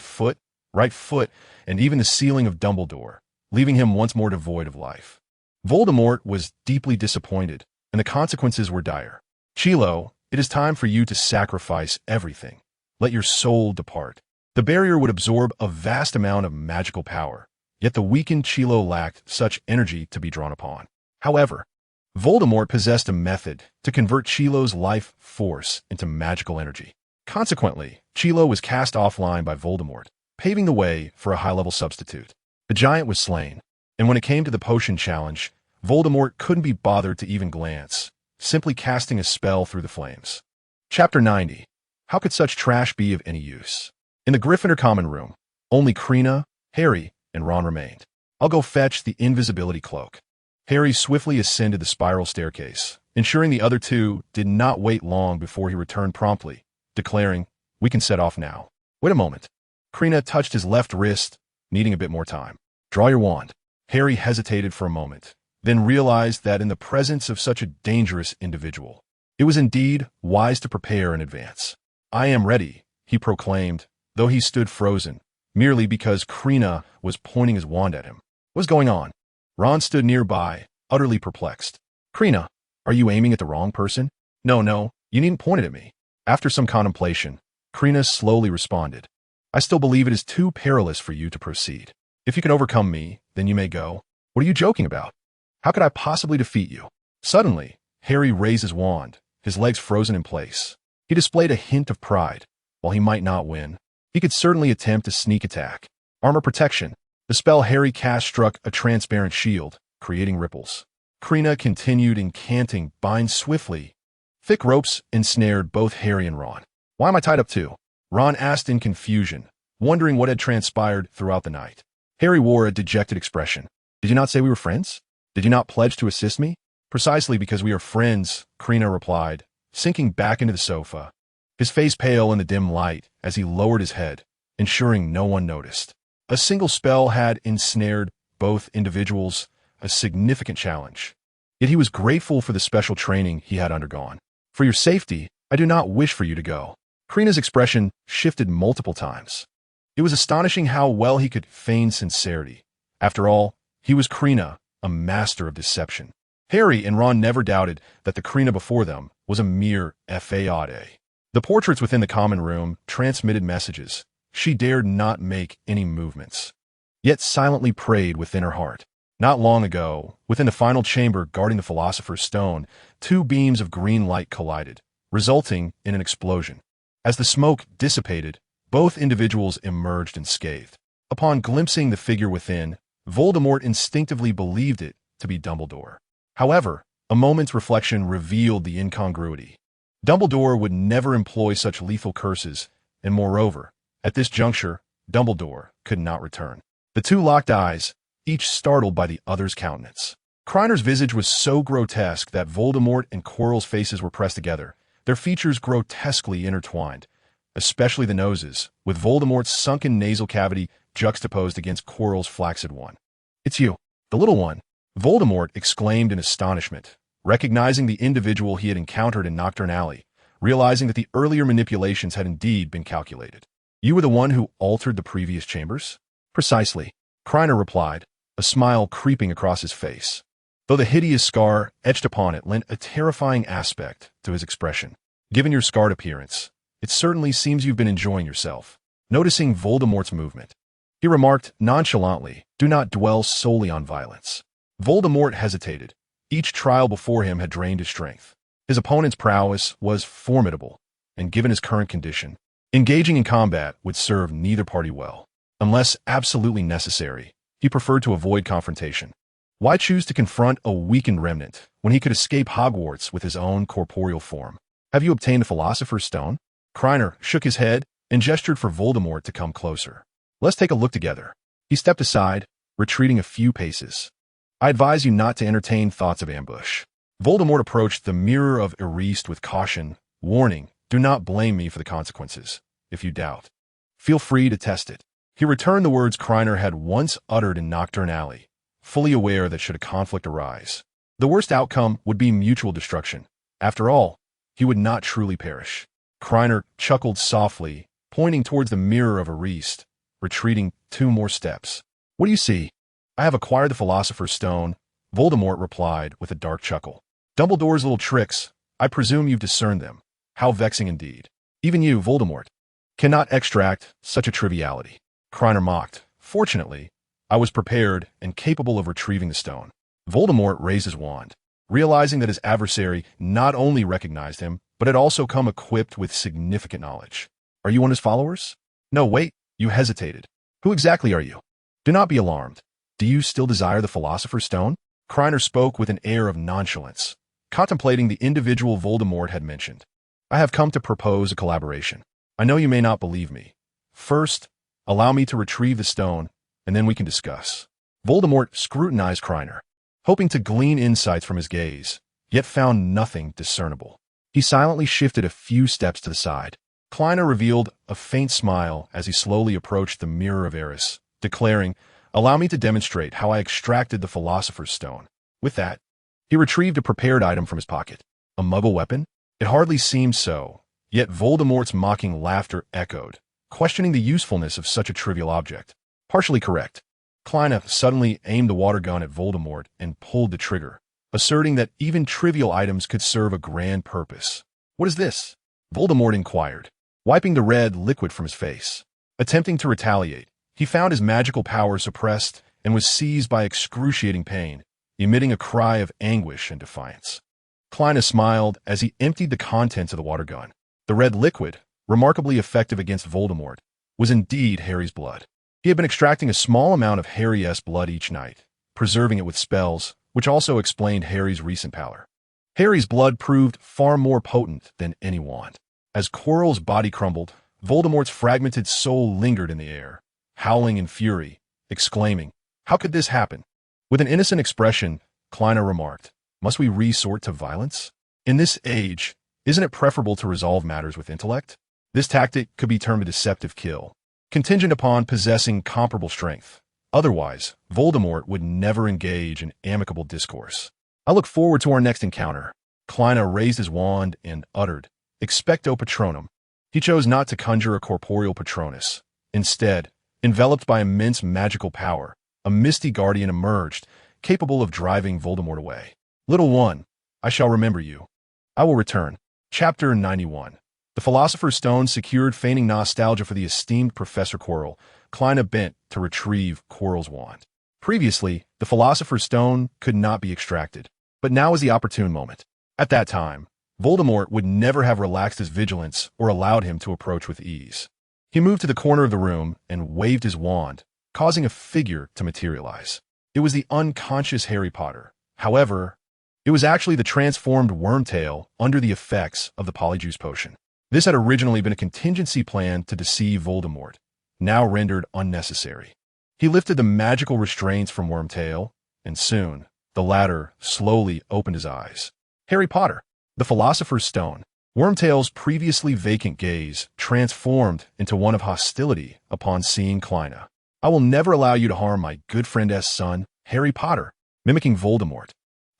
foot, right foot, and even the ceiling of Dumbledore, leaving him once more devoid of life. Voldemort was deeply disappointed, and the consequences were dire. Chilo, it is time for you to sacrifice everything. Let your soul depart. The barrier would absorb a vast amount of magical power, yet the weakened Chilo lacked such energy to be drawn upon. However, Voldemort possessed a method to convert Chilo's life force into magical energy. Consequently, Chilo was cast offline by Voldemort, paving the way for a high-level substitute. The giant was slain, and when it came to the potion challenge, Voldemort couldn't be bothered to even glance, simply casting a spell through the flames. Chapter 90. How could such trash be of any use? In the Gryffindor common room, only Krena, Harry, and Ron remained. I'll go fetch the invisibility cloak. Harry swiftly ascended the spiral staircase, ensuring the other two did not wait long before he returned promptly, declaring, "We can set off now." Wait a moment. Krena touched his left wrist, needing a bit more time. Draw your wand. Harry hesitated for a moment, then realized that in the presence of such a dangerous individual, it was indeed wise to prepare in advance. "I am ready," he proclaimed, though he stood frozen, merely because Krena was pointing his wand at him. What's going on? Ron stood nearby, utterly perplexed. "Krena, are you aiming at the wrong person?" No, you needn't point it at me." After some contemplation, Krena slowly responded, "I still believe it is too perilous for you to proceed. If you can overcome me, then you may go." "What are you joking about? How could I possibly defeat you?" Suddenly, Harry raised his wand, his legs frozen in place. He displayed a hint of pride. While he might not win, he could certainly attempt a sneak attack. Armor protection. The spell Harry cast struck a transparent shield, creating ripples. Krena continued incanting, "Bind swiftly." Thick ropes ensnared both Harry and Ron. "Why am I tied up too?" Ron asked in confusion, wondering what had transpired throughout the night. Harry wore a dejected expression. "Did you not say we were friends? Did you not pledge to assist me?" "Precisely because we are friends," Krena replied, sinking back into the sofa, his face pale in the dim light as he lowered his head, ensuring no one noticed. A single spell had ensnared both individuals, a significant challenge. Yet he was grateful for the special training he had undergone. "For your safety, I do not wish for you to go." Krena's expression shifted multiple times. It was astonishing how well he could feign sincerity. After all, he was Krena, a master of deception. Harry and Ron never doubted that the Krena before them was a mere fade. The portraits within the common room transmitted messages. She dared not make any movements, yet silently prayed within her heart. Not long ago, within the final chamber guarding the Philosopher's Stone, two beams of green light collided, resulting in an explosion. As the smoke dissipated, both individuals emerged unscathed. Upon glimpsing the figure within, Voldemort instinctively believed it to be Dumbledore. However, a moment's reflection revealed the incongruity. Dumbledore would never employ such lethal curses, and moreover, at this juncture, Dumbledore could not return. The two locked eyes, each startled by the other's countenance. Kriner's visage was so grotesque that Voldemort and Quirrell's faces were pressed together, their features grotesquely intertwined, especially the noses, with Voldemort's sunken nasal cavity juxtaposed against Quirrell's flaccid one. "It's you, the little one," Voldemort exclaimed in astonishment, recognizing the individual he had encountered in Knockturn Alley, realizing that the earlier manipulations had indeed been calculated. "You were the one who altered the previous chambers?" "Precisely," Kriner replied, a smile creeping across his face, though the hideous scar etched upon it lent a terrifying aspect to his expression. "Given your scarred appearance, it certainly seems you've been enjoying yourself." Noticing Voldemort's movement, he remarked nonchalantly, "Do not dwell solely on violence." Voldemort hesitated. Each trial before him had drained his strength. His opponent's prowess was formidable, and given his current condition, engaging in combat would serve neither party well. Unless absolutely necessary, he preferred to avoid confrontation. Why choose to confront a weakened remnant when he could escape Hogwarts with his own corporeal form? "Have you obtained the Philosopher's Stone?" Kriner shook his head and gestured for Voldemort to come closer. "Let's take a look together." He stepped aside, retreating a few paces. "I advise you not to entertain thoughts of ambush." Voldemort approached the Mirror of Erist with caution, warning, "Do not blame me for the consequences. If you doubt, feel free to test it." He returned the words Kriner had once uttered in Knockturn Alley, fully aware that should a conflict arise, the worst outcome would be mutual destruction. After all, he would not truly perish. Kriner chuckled softly, pointing towards the Mirror of Erist, retreating 2 more steps. What do you see? I have acquired the Philosopher's Stone, Voldemort replied with a dark chuckle. Dumbledore's little tricks, I presume you've discerned them. How vexing indeed. Even you, Voldemort, cannot extract such a triviality. Krena mocked. Fortunately, I was prepared and capable of retrieving the stone. Voldemort raised his wand, realizing that his adversary not only recognized him, but had also come equipped with significant knowledge. Are you one of his followers? No, wait, you hesitated. Who exactly are you? Do not be alarmed. Do you still desire the Philosopher's Stone? Krena spoke with an air of nonchalance, contemplating the individual Voldemort had mentioned. I have come to propose a collaboration. I know you may not believe me. First, allow me to retrieve the stone, and then we can discuss. Voldemort scrutinized Krena, hoping to glean insights from his gaze, yet found nothing discernible. He silently shifted a few steps to the side. Krena revealed a faint smile as he slowly approached the Mirror of Eris, declaring, "Allow me to demonstrate how I extracted the Philosopher's Stone." With that, he retrieved a prepared item from his pocket. A Muggle weapon? It hardly seemed so, yet Voldemort's mocking laughter echoed, questioning the usefulness of such a trivial object. Partially correct. Krena suddenly aimed the water gun at Voldemort and pulled the trigger, asserting that even trivial items could serve a grand purpose. What is this? Voldemort inquired, wiping the red liquid from his face. Attempting to retaliate, he found his magical power suppressed and was seized by excruciating pain, emitting a cry of anguish and defiance. Krena smiled as he emptied the contents of the water gun. The red liquid, remarkably effective against Voldemort, was indeed Harry's blood. He had been extracting a small amount of Harry's blood each night, preserving it with spells, which also explained Harry's recent pallor. Harry's blood proved far more potent than any wand. As Quirrell's body crumbled, Voldemort's fragmented soul lingered in the air, howling in fury, exclaiming, "How could this happen?" With an innocent expression, Krena remarked, "Must we resort to violence? In this age, isn't it preferable to resolve matters with intellect?" This tactic could be termed a deceptive kill, contingent upon possessing comparable strength. Otherwise, Voldemort would never engage in amicable discourse. I look forward to our next encounter. Krena raised his wand and uttered, "Expecto Patronum." He chose not to conjure a corporeal Patronus. Instead, enveloped by immense magical power, a misty guardian emerged, capable of driving Voldemort away. "Little one, I shall remember you. I will return." Chapter 91. The Philosopher's Stone secured, feigning nostalgia for the esteemed Professor Quirrell. Krena bent to retrieve Quirrell's wand. Previously, the Philosopher's Stone could not be extracted, but now was the opportune moment. At that time, Voldemort would never have relaxed his vigilance or allowed him to approach with ease. He moved to the corner of the room and waved his wand, causing a figure to materialize. It was the unconscious Harry Potter. However, it was actually the transformed Wormtail under the effects of the Polyjuice Potion. This had originally been a contingency plan to deceive Voldemort, now rendered unnecessary. He lifted the magical restraints from Wormtail, and soon, the latter slowly opened his eyes. Harry Potter, the Philosopher's Stone. Wormtail's previously vacant gaze transformed into one of hostility upon seeing Krena. "I will never allow you to harm my good friend's son, Harry Potter." Mimicking Voldemort,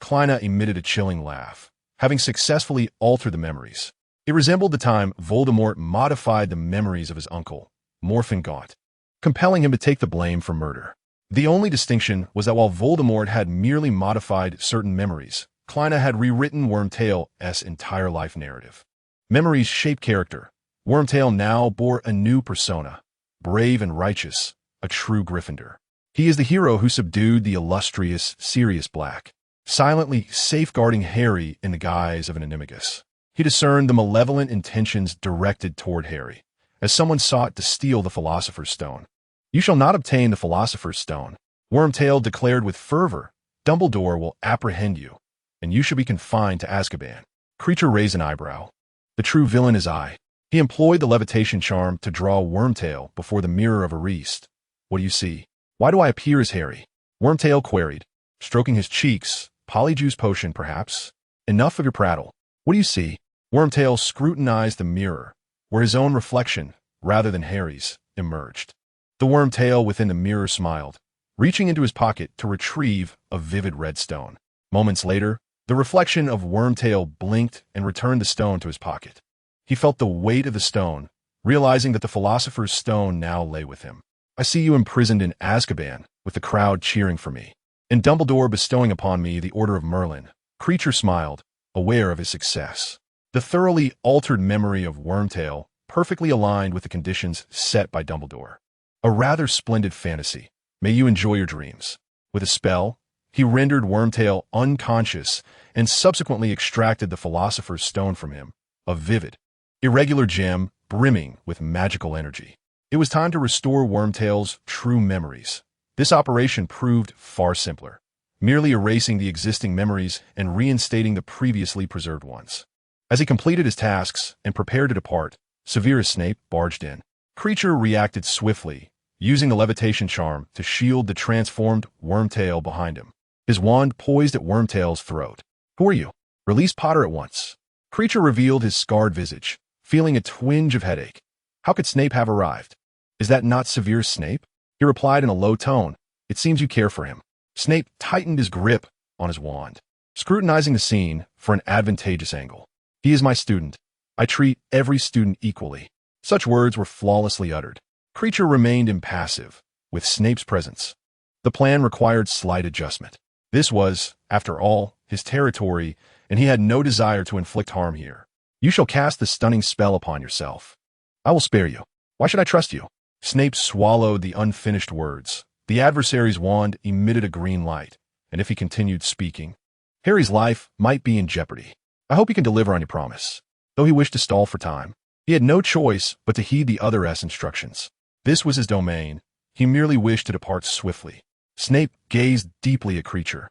Krena emitted a chilling laugh, having successfully altered the memories. It resembled the time Voldemort modified the memories of his uncle, Morfingaunt, compelling him to take the blame for murder. The only distinction was that while Voldemort had merely modified certain memories, Krena had rewritten Wormtail's entire life narrative. Memories shape character. Wormtail now bore a new persona, brave and righteous, a true Gryffindor. He is the hero who subdued the illustrious Sirius Black, silently safeguarding Harry in the guise of an animagus. He discerned the malevolent intentions directed toward Harry, as someone sought to steal the Philosopher's Stone. "You shall not obtain the Philosopher's Stone," Wormtail declared with fervor. "Dumbledore will apprehend you, and you shall be confined to Azkaban." Creature raised an eyebrow. "The true villain is I." He employed the levitation charm to draw Wormtail before the Mirror of Eris. "What do you see? Why do I appear as Harry?" Wormtail queried, stroking his cheeks. "Polyjuice Potion, perhaps?" "Enough of your prattle. What do you see?" Wormtail scrutinized the mirror, where his own reflection, rather than Harry's, emerged. The Wormtail within the mirror smiled, reaching into his pocket to retrieve a vivid red stone. Moments later, the reflection of Wormtail blinked and returned the stone to his pocket. He felt the weight of the stone, realizing that the Philosopher's Stone now lay with him. I see you imprisoned in Azkaban, with the crowd cheering for me, and Dumbledore bestowing upon me the Order of Merlin. Kreacher smiled, aware of his success. The thoroughly altered memory of Wormtail perfectly aligned with the conditions set by Dumbledore. A rather splendid fantasy. May you enjoy your dreams. With a spell, he rendered Wormtail unconscious and subsequently extracted the Philosopher's Stone from him, a vivid, irregular gem brimming with magical energy. It was time to restore Wormtail's true memories. This operation proved far simpler, merely erasing the existing memories and reinstating the previously preserved ones. As he completed his tasks and prepared to depart, Severus Snape barged in. Kreacher reacted swiftly, using the levitation charm to shield the transformed Wormtail behind him. His wand poised at Wormtail's throat. "Who are you? Release Potter at once." Kreacher revealed his scarred visage, feeling a twinge of headache. How could Snape have arrived? "Is that not Severus Snape?" He replied in a low tone. "It seems you care for him." Snape tightened his grip on his wand, scrutinizing the scene for an advantageous angle. "He is my student. I treat every student equally." Such words were flawlessly uttered. Kreacher remained impassive, with Snape's presence. The plan required slight adjustment. This was, after all, his territory, and he had no desire to inflict harm here. "You shall cast the stunning spell upon yourself. I will spare you. Why should I trust you?" Snape swallowed the unfinished words. The adversary's wand emitted a green light, and if he continued speaking, Harry's life might be in jeopardy. "I hope you can deliver on your promise." Though he wished to stall for time, he had no choice but to heed the other's instructions. This was his domain. He merely wished to depart swiftly. Snape gazed deeply at Kreacher,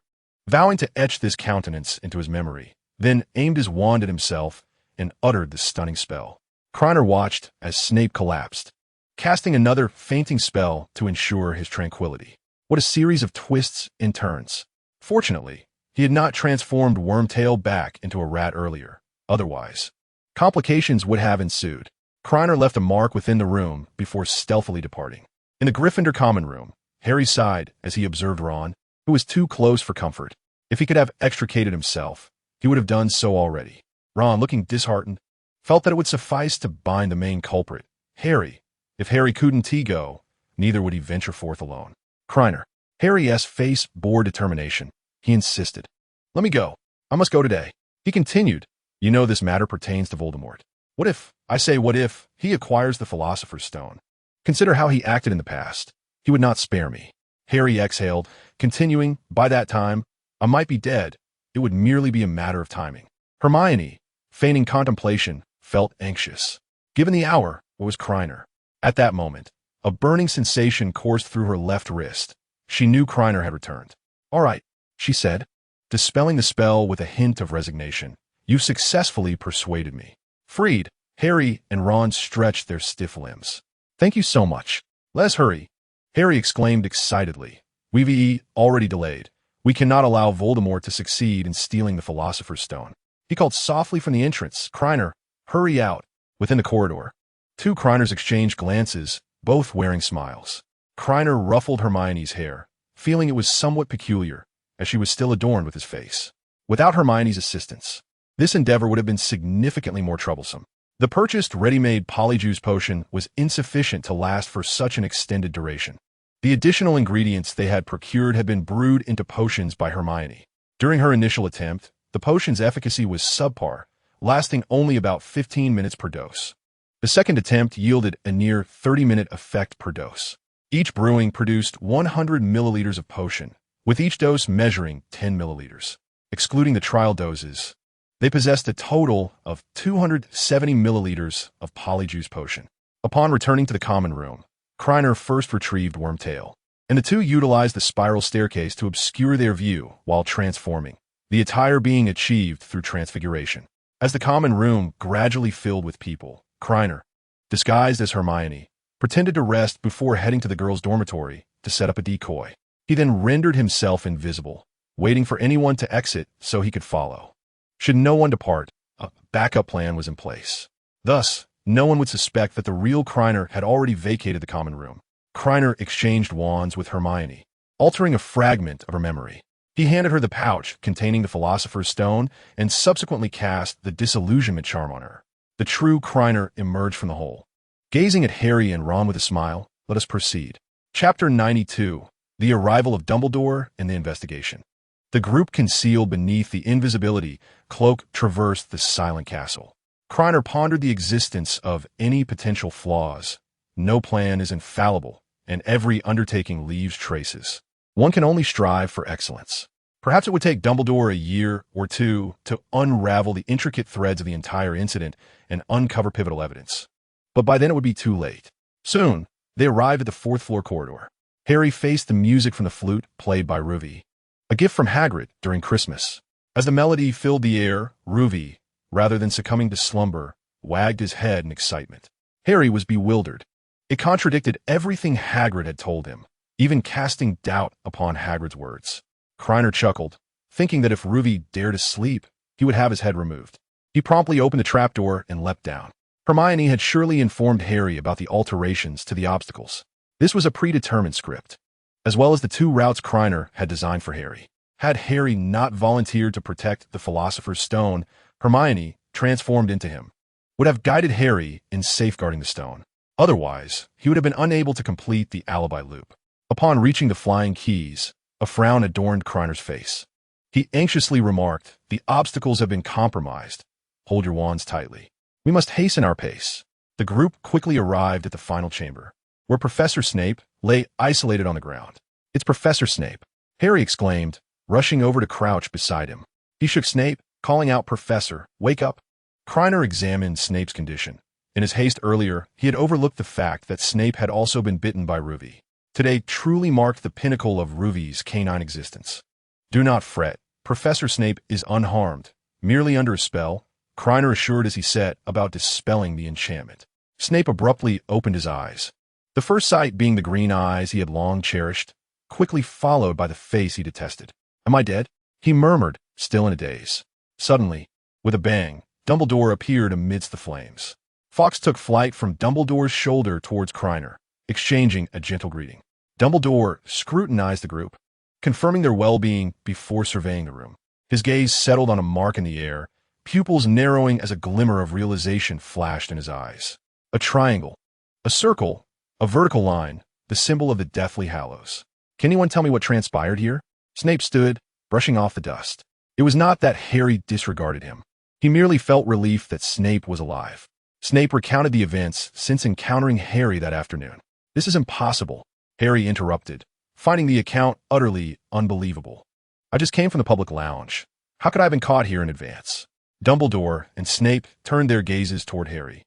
vowing to etch this countenance into his memory, then aimed his wand at himself and uttered the stunning spell. Krena watched as Snape collapsed, casting another fainting spell to ensure his tranquility. What a series of twists and turns. Fortunately, he had not transformed Wormtail back into a rat earlier. Otherwise, complications would have ensued. Krena left a mark within the room before stealthily departing. In the Gryffindor common room, Harry sighed as he observed Ron, who was too close for comfort. If he could have extricated himself, he would have done so already. Ron, looking disheartened, felt that it would suffice to bind the main culprit, Harry. If Harry couldn't go, neither would he venture forth alone. Krena. Harry's face bore determination. He insisted. "Let me go. I must go today." He continued, "You know this matter pertains to Voldemort. What if he acquires the Philosopher's Stone? Consider how he acted in the past. He would not spare me." Harry exhaled, continuing, "By that time, I might be dead. It would merely be a matter of timing." Hermione, feigning contemplation, felt anxious. Given the hour, what was Krena? At that moment, a burning sensation coursed through her left wrist. She knew Krena had returned. "All right," she said, dispelling the spell with a hint of resignation. "You've successfully persuaded me." Freed, Harry and Ron stretched their stiff limbs. "Thank you so much. Let's hurry," Harry exclaimed excitedly. "We've already delayed. We cannot allow Voldemort to succeed in stealing the Philosopher's Stone." He called softly from the entrance, "Krena, hurry out." Within the corridor, two Kreners exchanged glances, both wearing smiles. Krena ruffled Hermione's hair, feeling it was somewhat peculiar, as she was still adorned with his face. Without Hermione's assistance, this endeavor would have been significantly more troublesome. The purchased ready-made polyjuice potion was insufficient to last for such an extended duration. The additional ingredients they had procured had been brewed into potions by Hermione. During her initial attempt, the potion's efficacy was subpar, lasting only about 15 minutes per dose. The second attempt yielded a near 30-minute effect per dose. Each brewing produced 100 milliliters of potion, with each dose measuring 10 milliliters. Excluding the trial doses, they possessed a total of 270 milliliters of polyjuice potion. Upon returning to the common room, Krena first retrieved Wormtail, and the two utilized the spiral staircase to obscure their view while transforming, the attire being achieved through transfiguration. As the common room gradually filled with people, Krena, disguised as Hermione, pretended to rest before heading to the girls' dormitory to set up a decoy. He then rendered himself invisible, waiting for anyone to exit so he could follow. Should no one depart, a backup plan was in place. Thus, no one would suspect that the real Krena had already vacated the common room. Krena exchanged wands with Hermione, altering a fragment of her memory. He handed her the pouch containing the Philosopher's Stone and subsequently cast the disillusionment charm on her. The true Krena emerged from the hole. Gazing at Harry and Ron with a smile, "Let us proceed." Chapter 92. The Arrival of Dumbledore and the Investigation. The group concealed beneath the invisibility cloak traversed the silent castle. Krena pondered the existence of any potential flaws. No plan is infallible, and every undertaking leaves traces. One can only strive for excellence. Perhaps it would take Dumbledore a year or two to unravel the intricate threads of the entire incident and uncover pivotal evidence. But by then it would be too late. Soon, they arrived at the fourth-floor corridor. Harry faced the music from the flute played by Ruby, a gift from Hagrid during Christmas. As the melody filled the air, Ruby, rather than succumbing to slumber, wagged his head in excitement. Harry was bewildered. It contradicted everything Hagrid had told him, even casting doubt upon Hagrid's words. Krena chuckled, thinking that if Ruby dared to sleep, he would have his head removed. He promptly opened the trapdoor and leapt down. Hermione had surely informed Harry about the alterations to the obstacles. This was a predetermined script, as well as the two routes Krena had designed for Harry. Had Harry not volunteered to protect the Philosopher's Stone, Hermione, transformed into him, would have guided Harry in safeguarding the stone. Otherwise, he would have been unable to complete the alibi loop. Upon reaching the flying keys, a frown adorned Krener's face. He anxiously remarked, "The obstacles have been compromised. Hold your wands tightly. We must hasten our pace." The group quickly arrived at the final chamber, where Professor Snape lay isolated on the ground. "It's Professor Snape," Harry exclaimed, rushing over to crouch beside him. He shook Snape, calling out, "Professor, wake up." Krena examined Snape's condition. In his haste earlier, he had overlooked the fact that Snape had also been bitten by Ruby. Today truly marked the pinnacle of Ruby's canine existence. "Do not fret. Professor Snape is unharmed, merely under a spell," Krena assured as he set about dispelling the enchantment. Snape abruptly opened his eyes. The first sight being the green eyes he had long cherished, quickly followed by the face he detested. "Am I dead?" he murmured, still in a daze. Suddenly, with a bang, Dumbledore appeared amidst the flames. Fawkes took flight from Dumbledore's shoulder towards Krena, exchanging a gentle greeting. Dumbledore scrutinized the group, confirming their well-being before surveying the room. His gaze settled on a mark in the air, pupils narrowing as a glimmer of realization flashed in his eyes. A triangle, a circle, a vertical line, the symbol of the Deathly Hallows. "Can anyone tell me what transpired here?" Snape stood, brushing off the dust. It was not that Harry disregarded him. He merely felt relief that Snape was alive. Snape recounted the events since encountering Harry that afternoon. "This is impossible," Harry interrupted, finding the account utterly unbelievable. "I just came from the public lounge. How could I have been caught here in advance?" Dumbledore and Snape turned their gazes toward Harry,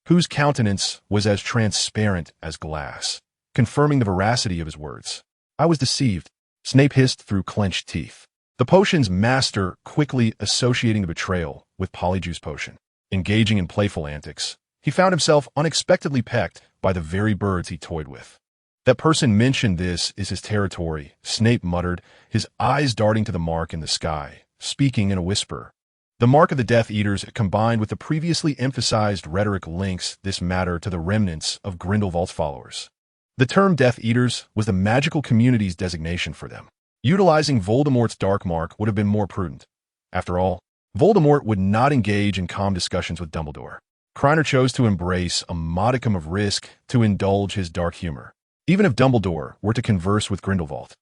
whose countenance was as transparent as glass, confirming the veracity of his words. "I was deceived," Snape hissed through clenched teeth. The potion's master quickly associating the betrayal with Polyjuice Potion. Engaging in playful antics, he found himself unexpectedly pecked by the very birds he toyed with. "That person mentioned this is his territory," Snape muttered, his eyes darting to the mark in the sky, speaking in a whisper. The mark of the Death Eaters, combined with the previously emphasized rhetoric, links this matter to the remnants of Grindelwald's followers. The term Death Eaters was the magical community's designation for them. Utilizing Voldemort's dark mark would have been more prudent. After all, Voldemort would not engage in calm discussions with Dumbledore. Krena chose to embrace a modicum of risk to indulge his dark humor. Even if Dumbledore were to converse with Grindelwald,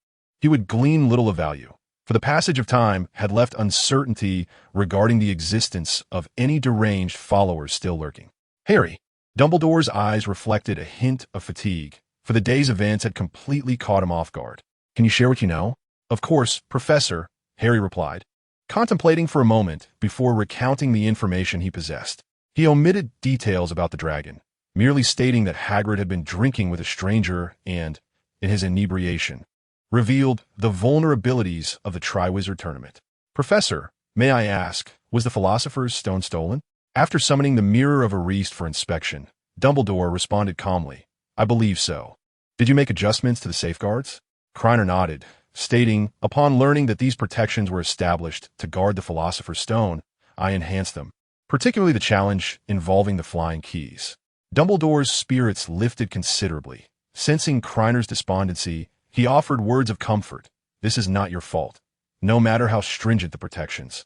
he would glean little of value, for the passage of time had left uncertainty regarding the existence of any deranged followers still lurking. "Harry," Dumbledore's eyes reflected a hint of fatigue, for the day's events had completely caught him off guard. "Can you share what you know?" "Of course, Professor," Harry replied, contemplating for a moment before recounting the information he possessed. He omitted details about the dragon, merely stating that Hagrid had been drinking with a stranger and, in his inebriation, revealed the vulnerabilities of the Triwizard Tournament. "Professor, may I ask, was the Philosopher's Stone stolen?" After summoning the Mirror of Ariste for inspection, Dumbledore responded calmly, "I believe so." "Did you make adjustments to the safeguards?" Krena nodded, stating, "Upon learning that these protections were established to guard the Philosopher's Stone, I enhanced them, particularly the challenge involving the flying keys." Dumbledore's spirits lifted considerably. Sensing Krener's despondency, he offered words of comfort. "This is not your fault. No matter how stringent the protections,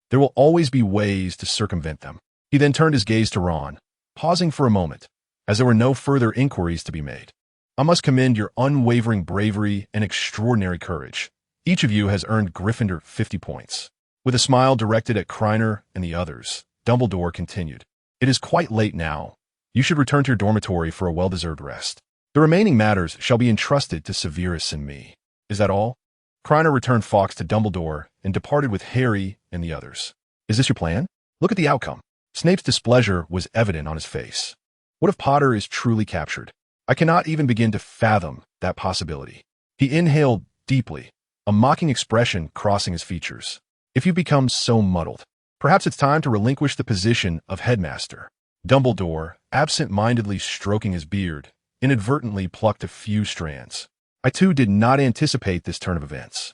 there will always be ways to circumvent them." He then turned his gaze to Ron, pausing for a moment, as there were no further inquiries to be made. I must commend your unwavering bravery and extraordinary courage. Each of you has earned Gryffindor 50 points. With a smile directed at Krena and the others, Dumbledore continued. It is quite late now. You should return to your dormitory for a well-deserved rest. The remaining matters shall be entrusted to Severus and me. Is that all? Krena returned Fawkes to Dumbledore and departed with Harry and the others. Is this your plan? Look at the outcome. Snape's displeasure was evident on his face. What if Potter is truly captured? I cannot even begin to fathom that possibility. He inhaled deeply, a mocking expression crossing his features. If you become so muddled, perhaps it's time to relinquish the position of headmaster. Dumbledore, absent-mindedly stroking his beard, inadvertently plucked a few strands. I too did not anticipate this turn of events.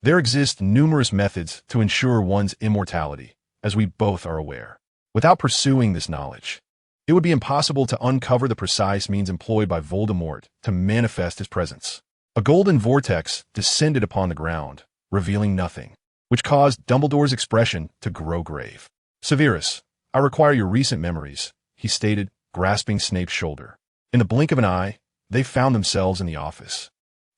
There exist numerous methods to ensure one's immortality, as we both are aware. Without pursuing this knowledge, it would be impossible to uncover the precise means employed by Voldemort to manifest his presence. A golden vortex descended upon the ground, revealing nothing, which caused Dumbledore's expression to grow grave. Severus, I require your recent memories, he stated, grasping Snape's shoulder. In the blink of an eye, they found themselves in the office.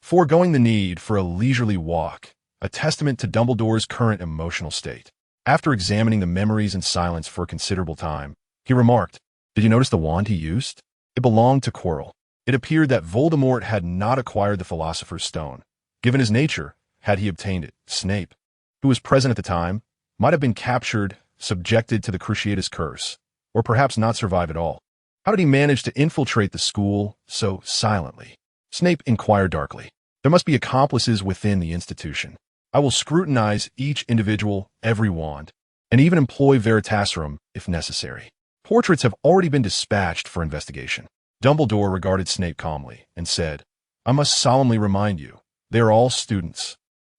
Foregoing the need for a leisurely walk, a testament to Dumbledore's current emotional state. After examining the memories in silence for a considerable time, he remarked, Did you notice the wand he used? It belonged to Quirrell. It appeared that Voldemort had not acquired the Philosopher's Stone. Given his nature, had he obtained it, Snape, who was present at the time, might have been captured, subjected to the Cruciatus Curse, or perhaps not survive at all. How did he manage to infiltrate the school so silently? Snape inquired darkly. There must be accomplices within the institution. I will scrutinize each individual, every wand, and even employ Veritaserum if necessary. Portraits have already been dispatched for investigation. Dumbledore regarded Snape calmly and said, I must solemnly remind you, they are all students.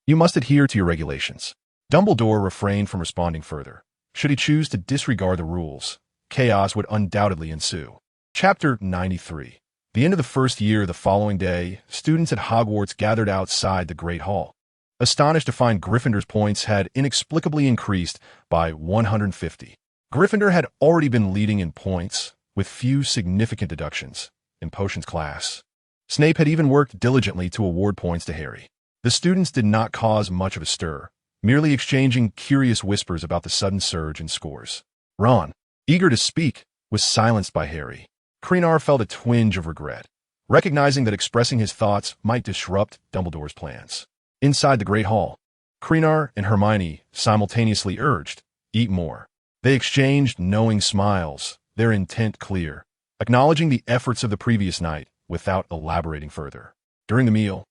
You must adhere to your regulations. Dumbledore refrained from responding further. Should he choose to disregard the rules, chaos would undoubtedly ensue. Chapter 93. The end of the first year the following day, students at Hogwarts gathered outside the Great Hall, astonished to find Gryffindor's points had inexplicably increased by 150. Gryffindor had already been leading in points, with few significant deductions, in potions class. Snape had even worked diligently to award points to Harry. The students did not cause much of a stir, merely exchanging curious whispers about the sudden surge in scores. Ron, eager to speak, was silenced by Harry. Krena felt a twinge of regret, recognizing that expressing his thoughts might disrupt Dumbledore's plans. Inside the Great Hall, Krena and Hermione simultaneously urged, Eat more. They exchanged knowing smiles, their intent clear, acknowledging the efforts of the previous night without elaborating further. During the meal,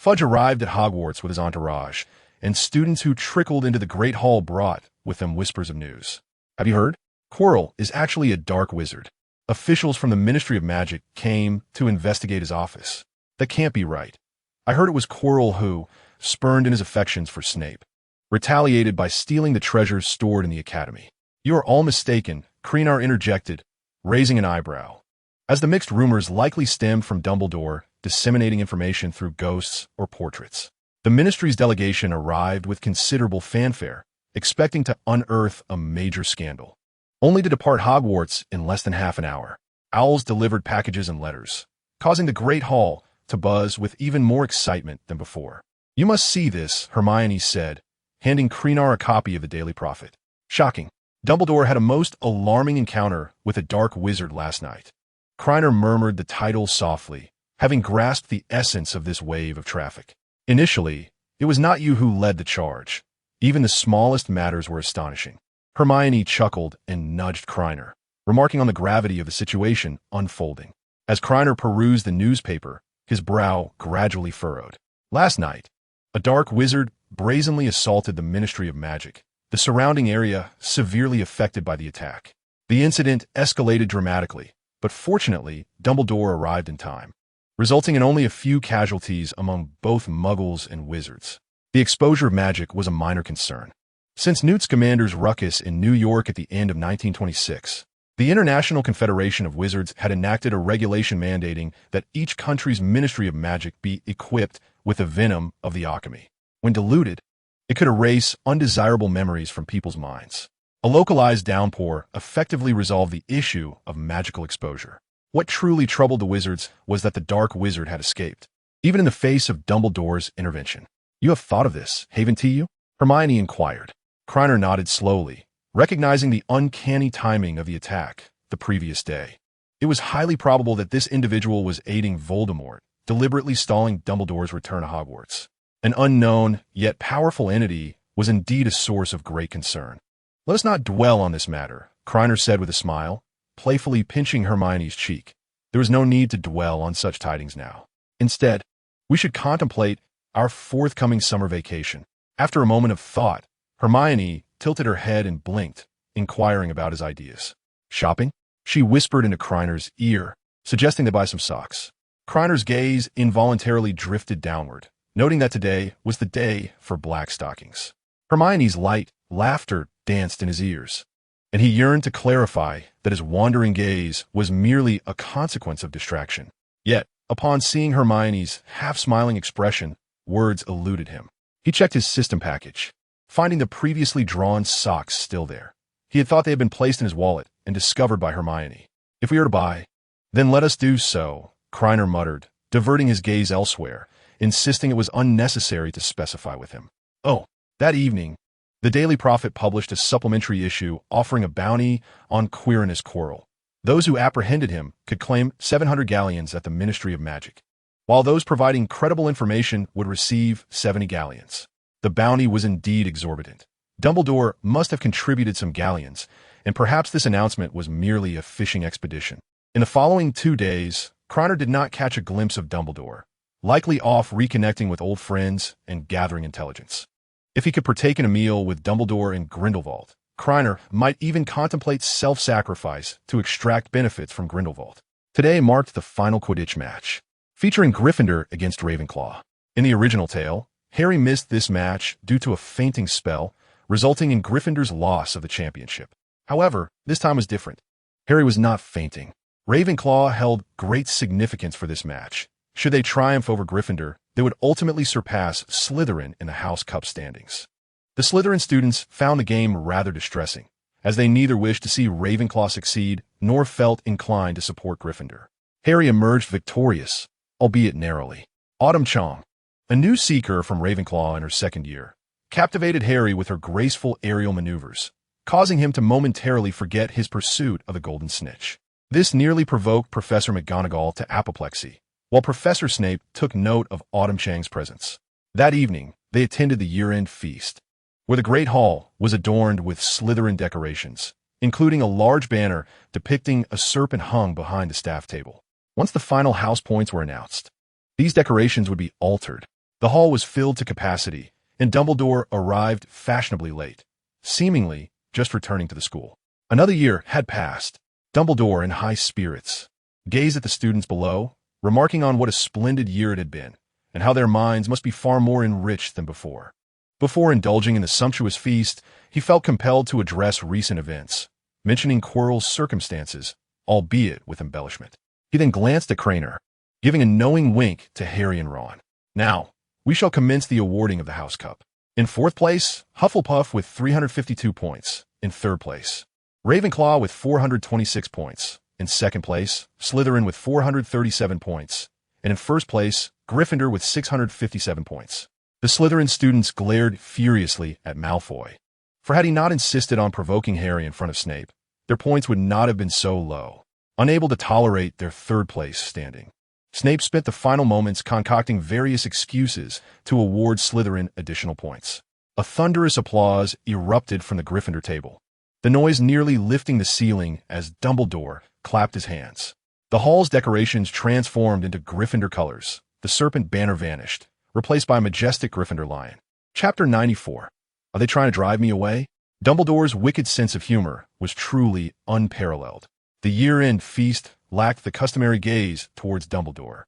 Fudge arrived at Hogwarts with his entourage, and students who trickled into the Great Hall brought with them whispers of news. Have you heard? Quirrell is actually a dark wizard. Officials from the Ministry of Magic came to investigate his office. That can't be right. I heard it was Quirrell who, spurned in his affections for Snape, retaliated by stealing the treasures stored in the academy. You are all mistaken, Krena interjected, raising an eyebrow. As the mixed rumors likely stemmed from Dumbledore disseminating information through ghosts or portraits. The ministry's delegation arrived with considerable fanfare, expecting to unearth a major scandal. Only to depart Hogwarts in less than half an hour. Owls delivered packages and letters, causing the Great Hall to buzz with even more excitement than before. You must see this, Hermione said, handing Krena a copy of the Daily Prophet. Shocking. Dumbledore had a most alarming encounter with a dark wizard last night. Krena murmured the title softly, having grasped the essence of this wave of traffic. Initially, it was not you who led the charge. Even the smallest matters were astonishing. Hermione chuckled and nudged Krena, remarking on the gravity of the situation unfolding. As Krena perused the newspaper, his brow gradually furrowed. Last night, a dark wizard brazenly assaulted the Ministry of Magic, the surrounding area severely affected by the attack. The incident escalated dramatically, but fortunately, Dumbledore arrived in time, resulting in only a few casualties among both Muggles and wizards. The exposure of magic was a minor concern. Since Newt Scamander's ruckus in New York at the end of 1926, the International Confederation of Wizards had enacted a regulation mandating that each country's Ministry of Magic be equipped with the venom of the alchemy. When diluted, it could erase undesirable memories from people's minds. A localized downpour effectively resolved the issue of magical exposure. What truly troubled the wizards was that the dark wizard had escaped, even in the face of Dumbledore's intervention. "You have thought of this, haven't you?" Hermione inquired. Krena nodded slowly, recognizing the uncanny timing of the attack the previous day. It was highly probable that this individual was aiding Voldemort, deliberately stalling Dumbledore's return to Hogwarts. An unknown, yet powerful entity was indeed a source of great concern. "Let us not dwell on this matter," Krena said with a smile, playfully pinching Hermione's cheek. "There is no need to dwell on such tidings now. Instead, we should contemplate our forthcoming summer vacation." After a moment of thought, Hermione tilted her head and blinked, inquiring about his ideas. "Shopping?" She whispered into Krener's ear, suggesting they buy some socks. Krener's gaze involuntarily drifted downward, noting that today was the day for black stockings. Hermione's light laughter danced in his ears, and he yearned to clarify that his wandering gaze was merely a consequence of distraction. Yet, upon seeing Hermione's half-smiling expression, words eluded him. He checked his system package, finding the previously drawn socks still there. He had thought they had been placed in his wallet and discovered by Hermione. "If we are to buy, then let us do so," Krena muttered, diverting his gaze elsewhere, insisting it was unnecessary to specify with him. Oh, that evening, the Daily Prophet published a supplementary issue offering a bounty on Quirinus Quirrell. Those who apprehended him could claim 700 galleons at the Ministry of Magic, while those providing credible information would receive 70 galleons. The bounty was indeed exorbitant. Dumbledore must have contributed some galleons, and perhaps this announcement was merely a fishing expedition. In the following 2 days, Krena did not catch a glimpse of Dumbledore, likely off reconnecting with old friends and gathering intelligence. If he could partake in a meal with Dumbledore in Grindelwald, Krena might even contemplate self-sacrifice to extract benefits from Grindelwald. Today marked the final Quidditch match, featuring Gryffindor against Ravenclaw. In the original tale, Harry missed this match due to a fainting spell, resulting in Gryffindor's loss of the championship. However, this time was different. Harry was not fainting. Ravenclaw held great significance for this match. Should they triumph over Gryffindor, they would ultimately surpass Slytherin in the House Cup standings. The Slytherin students found the game rather distressing, as they neither wished to see Ravenclaw succeed nor felt inclined to support Gryffindor. Harry emerged victorious, albeit narrowly. Autumn Chong, a new seeker from Ravenclaw in her second year, captivated Harry with her graceful aerial maneuvers, causing him to momentarily forget his pursuit of the Golden Snitch. This nearly provoked Professor McGonagall to apoplexy, while Professor Snape took note of Autumn Chang's presence. That evening, they attended the year-end feast, where the Great Hall was adorned with Slytherin decorations, including a large banner depicting a serpent hung behind the staff table. Once the final house points were announced, these decorations would be altered. The hall was filled to capacity, and Dumbledore arrived fashionably late, seemingly just returning to the school. Another year had passed. Dumbledore, in high spirits, gazed at the students below, remarking on what a splendid year it had been, and how their minds must be far more enriched than before. Before indulging in the sumptuous feast, he felt compelled to address recent events, mentioning Quirrell's circumstances, albeit with embellishment. He then glanced at Krena, giving a knowing wink to Harry and Ron. "Now, we shall commence the awarding of the House Cup. In fourth place, Hufflepuff with 352 points. In third place, Ravenclaw with 426 points. In second place, Slytherin with 437 points. And in first place, Gryffindor with 657 points. The Slytherin students glared furiously at Malfoy, for had he not insisted on provoking Harry in front of Snape, their points would not have been so low. Unable to tolerate their third-place standing, Snape spent the final moments concocting various excuses to award Slytherin additional points. A thunderous applause erupted from the Gryffindor table, the noise nearly lifting the ceiling as Dumbledore clapped his hands. The hall's decorations transformed into Gryffindor colors. The serpent banner vanished, replaced by a majestic Gryffindor lion. Chapter 94. Are they trying to drive me away? Dumbledore's wicked sense of humor was truly unparalleled. The year-end feast lacked the customary gaze towards Dumbledore,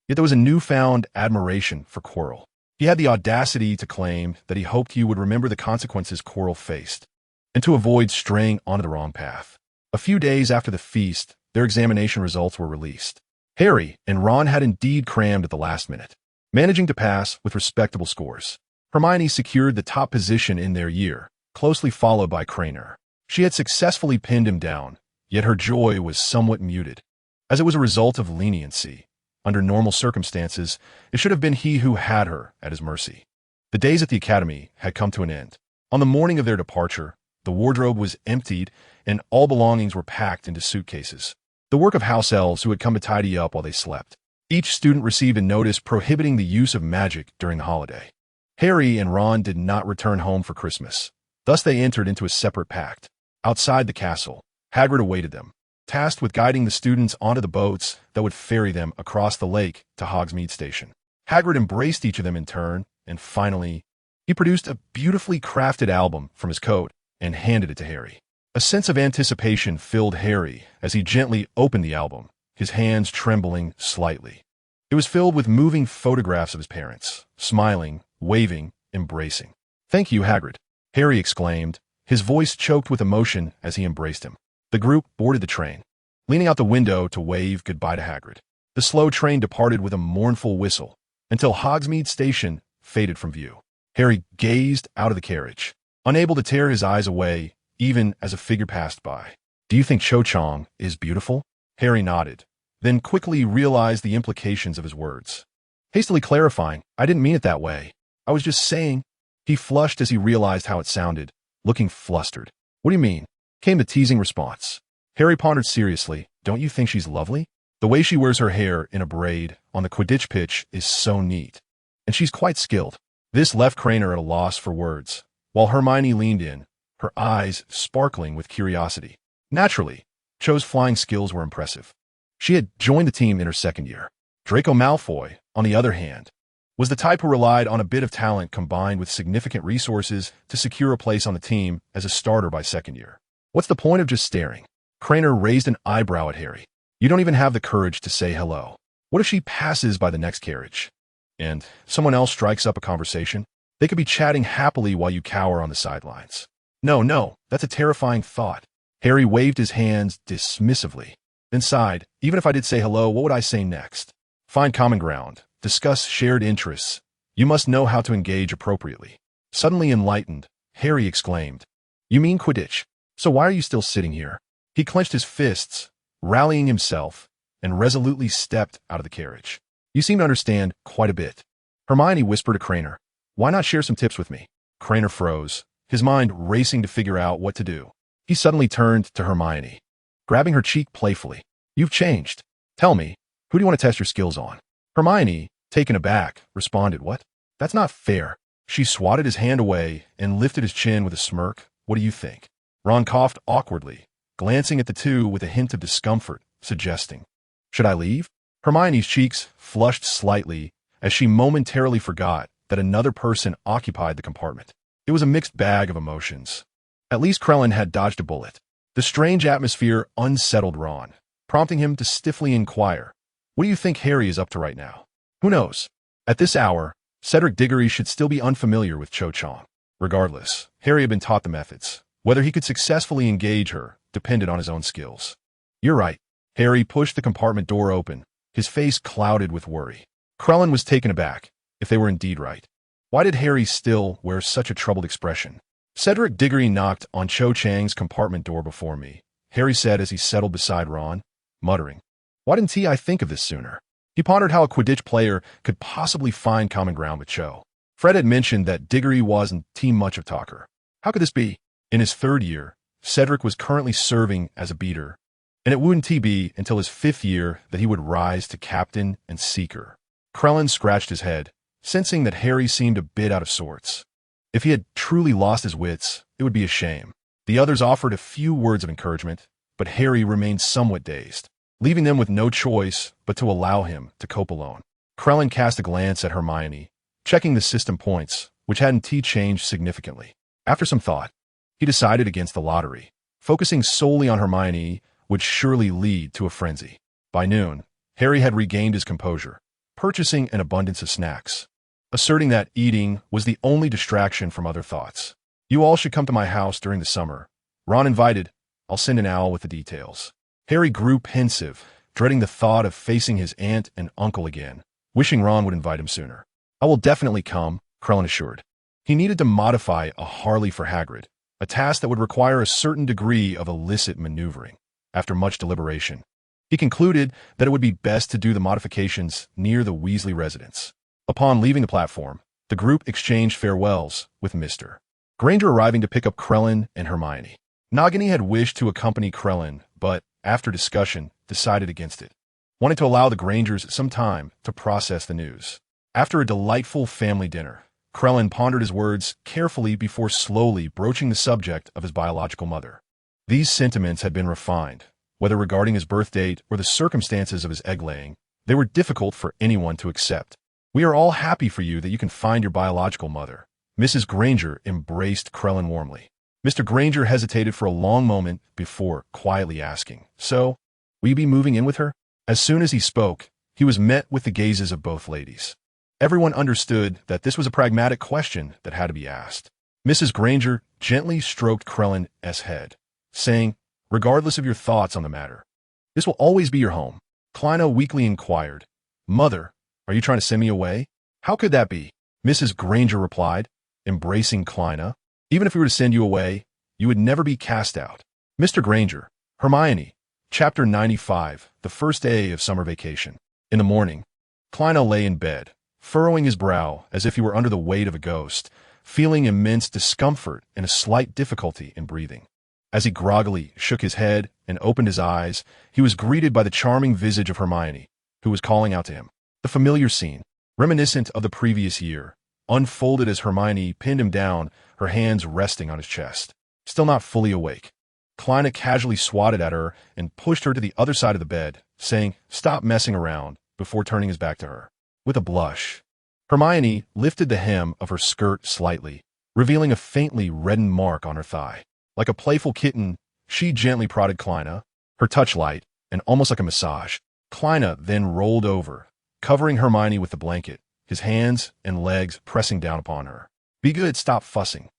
yet there was a newfound admiration for Quirrell. He had the audacity to claim that he hoped he would remember the consequences Quirrell faced, and to avoid straying onto the wrong path. A few days after the feast, their examination results were released. Harry and Ron had indeed crammed at the last minute, managing to pass with respectable scores. Hermione secured the top position in their year, closely followed by Krena. She had successfully pinned him down, yet her joy was somewhat muted, as it was a result of leniency. Under normal circumstances, it should have been he who had her at his mercy. The days at the academy had come to an end. On the morning of their departure, the wardrobe was emptied and all belongings were packed into suitcases. The work of house elves who had come to tidy up while they slept. Each student received a notice prohibiting the use of magic during the holiday. Harry and Ron did not return home for Christmas. Thus they entered into a separate pact. Outside the castle, Hagrid awaited them, tasked with guiding the students onto the boats that would ferry them across the lake to Hogsmeade Station. Hagrid embraced each of them in turn, and finally, he produced a beautifully crafted album from his coat and handed it to Harry. A sense of anticipation filled Harry as he gently opened the album, his hands trembling slightly. It was filled with moving photographs of his parents, smiling, waving, embracing. "Thank you, Hagrid," Harry exclaimed, his voice choked with emotion as he embraced him. The group boarded the train, leaning out the window to wave goodbye to Hagrid. The slow train departed with a mournful whistle until Hogsmeade Station faded from view. Harry gazed out of the carriage, unable to tear his eyes away even as a figure passed by. "Do you think Cho Chang is beautiful?" Harry nodded, then quickly realized the implications of his words. Hastily clarifying, "I didn't mean it that way. I was just saying." He flushed as he realized how it sounded, looking flustered. "What do you mean?" came the teasing response. Harry pondered seriously. "Don't you think she's lovely? The way she wears her hair in a braid on the Quidditch pitch is so neat. And she's quite skilled." This left Krena at a loss for words, while Hermione leaned in, her eyes sparkling with curiosity. Naturally, Cho's flying skills were impressive. She had joined the team in her second year. Draco Malfoy, on the other hand, was the type who relied on a bit of talent combined with significant resources to secure a place on the team as a starter by second year. "What's the point of just staring?" Krena raised an eyebrow at Harry. "You don't even have the courage to say hello. What if she passes by the next carriage? And someone else strikes up a conversation? They could be chatting happily while you cower on the sidelines." No, that's a terrifying thought." Harry waved his hands dismissively, then sighed. "Even if I did say hello, what would I say next? Find common ground, discuss shared interests. You must know how to engage appropriately." Suddenly enlightened, Harry exclaimed, "You mean Quidditch? So why are you still sitting here?" He clenched his fists, rallying himself, and resolutely stepped out of the carriage. "You seem to understand quite a bit." Hermione whispered to Krena, "Why not share some tips with me?" Krena froze, his mind racing to figure out what to do. He suddenly turned to Hermione, grabbing her cheek playfully. "You've changed. Tell me, who do you want to test your skills on?" Hermione, taken aback, responded, "What? That's not fair." She swatted his hand away and lifted his chin with a smirk. "What do you think?" Ron coughed awkwardly, glancing at the two with a hint of discomfort, suggesting, "Should I leave?" Hermione's cheeks flushed slightly as she momentarily forgot that another person occupied the compartment. It was a mixed bag of emotions. At least Krellin had dodged a bullet. The strange atmosphere unsettled Ron, prompting him to stiffly inquire, "What do you think Harry is up to right now?" "Who knows?" At this hour, Cedric Diggory should still be unfamiliar with Cho Chang. Regardless, Harry had been taught the methods. Whether he could successfully engage her depended on his own skills. "You're right." Harry pushed the compartment door open, his face clouded with worry. Krellin was taken aback, if they were indeed right. Why did Harry still wear such a troubled expression? "Cedric Diggory knocked on Cho Chang's compartment door before me," Harry said as he settled beside Ron, muttering, "Why didn't I think of this sooner?" He pondered how a Quidditch player could possibly find common ground with Cho. Fred had mentioned that Diggory wasn't team much of talker. How could this be? In his third year, Cedric was currently serving as a beater, and it wouldn't be until his fifth year that he would rise to captain and seeker. Krellin scratched his head, sensing that Harry seemed a bit out of sorts. If he had truly lost his wits, it would be a shame. The others offered a few words of encouragement, but Harry remained somewhat dazed, leaving them with no choice but to allow him to cope alone. Krellin cast a glance at Hermione, checking the system points, which hadn't changed significantly. After some thought, he decided against the lottery. Focusing solely on Hermione would surely lead to a frenzy. By noon, Harry had regained his composure, purchasing an abundance of snacks, asserting that eating was the only distraction from other thoughts. "You all should come to my house during the summer," Ron invited. "I'll send an owl with the details." Harry grew pensive, dreading the thought of facing his aunt and uncle again, wishing Ron would invite him sooner. "I will definitely come," Krellin assured. He needed to modify a Harley for Hagrid, a task that would require a certain degree of illicit maneuvering. After much deliberation, He concluded that it would be best to do the modifications near the Weasley residence. Upon leaving the platform, the group exchanged farewells with Mr. Granger arriving to pick up Krellin and Hermione. Nagini had wished to accompany Krellin, but, after discussion, decided against it, wanting to allow the Grangers some time to process the news. After a delightful family dinner, Krellin pondered his words carefully before slowly broaching the subject of his biological mother. These sentiments had been refined, whether regarding his birth date or the circumstances of his egg-laying. They were difficult for anyone to accept. "We are all happy for you that you can find your biological mother." Mrs. Granger embraced Krellin warmly. Mr. Granger hesitated for a long moment before quietly asking, "So, will you be moving in with her?" As soon as he spoke, he was met with the gazes of both ladies. Everyone understood that this was a pragmatic question that had to be asked. Mrs. Granger gently stroked Krellin's head, saying, "Regardless of your thoughts on the matter, this will always be your home." Kleina weakly inquired, "Mother, are you trying to send me away?" "How could that be?" Mrs. Granger replied, embracing Kleina. "Even if we were to send you away, you would never be cast out." Mr. Granger, Hermione, Chapter 95, the first day of summer vacation. In the morning, Kleina lay in bed, furrowing his brow as if he were under the weight of a ghost, feeling immense discomfort and a slight difficulty in breathing. As he groggily shook his head and opened his eyes, he was greeted by the charming visage of Hermione, who was calling out to him. The familiar scene, reminiscent of the previous year, unfolded as Hermione pinned him down, her hands resting on his chest. Still not fully awake, Kleina casually swatted at her and pushed her to the other side of the bed, saying, "Stop messing around," before turning his back to her. With a blush, Hermione lifted the hem of her skirt slightly, revealing a faintly reddened mark on her thigh. Like a playful kitten, she gently prodded Kleina, her touch light and almost like a massage. Kleina then rolled over, covering Hermione with the blanket, his hands and legs pressing down upon her. "Be good, stop fussing.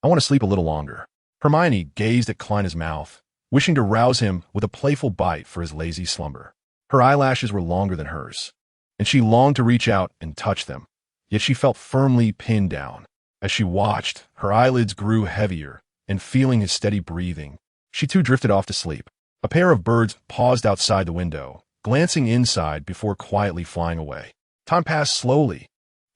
I want to sleep a little longer." Hermione gazed at Kleina's mouth, wishing to rouse him with a playful bite for his lazy slumber. Her eyelashes were longer than hers, and she longed to reach out and touch them, yet she felt firmly pinned down. As she watched, her eyelids grew heavier, and feeling his steady breathing, she too drifted off to sleep. A pair of birds paused outside the window, glancing inside before quietly flying away. Time passed slowly,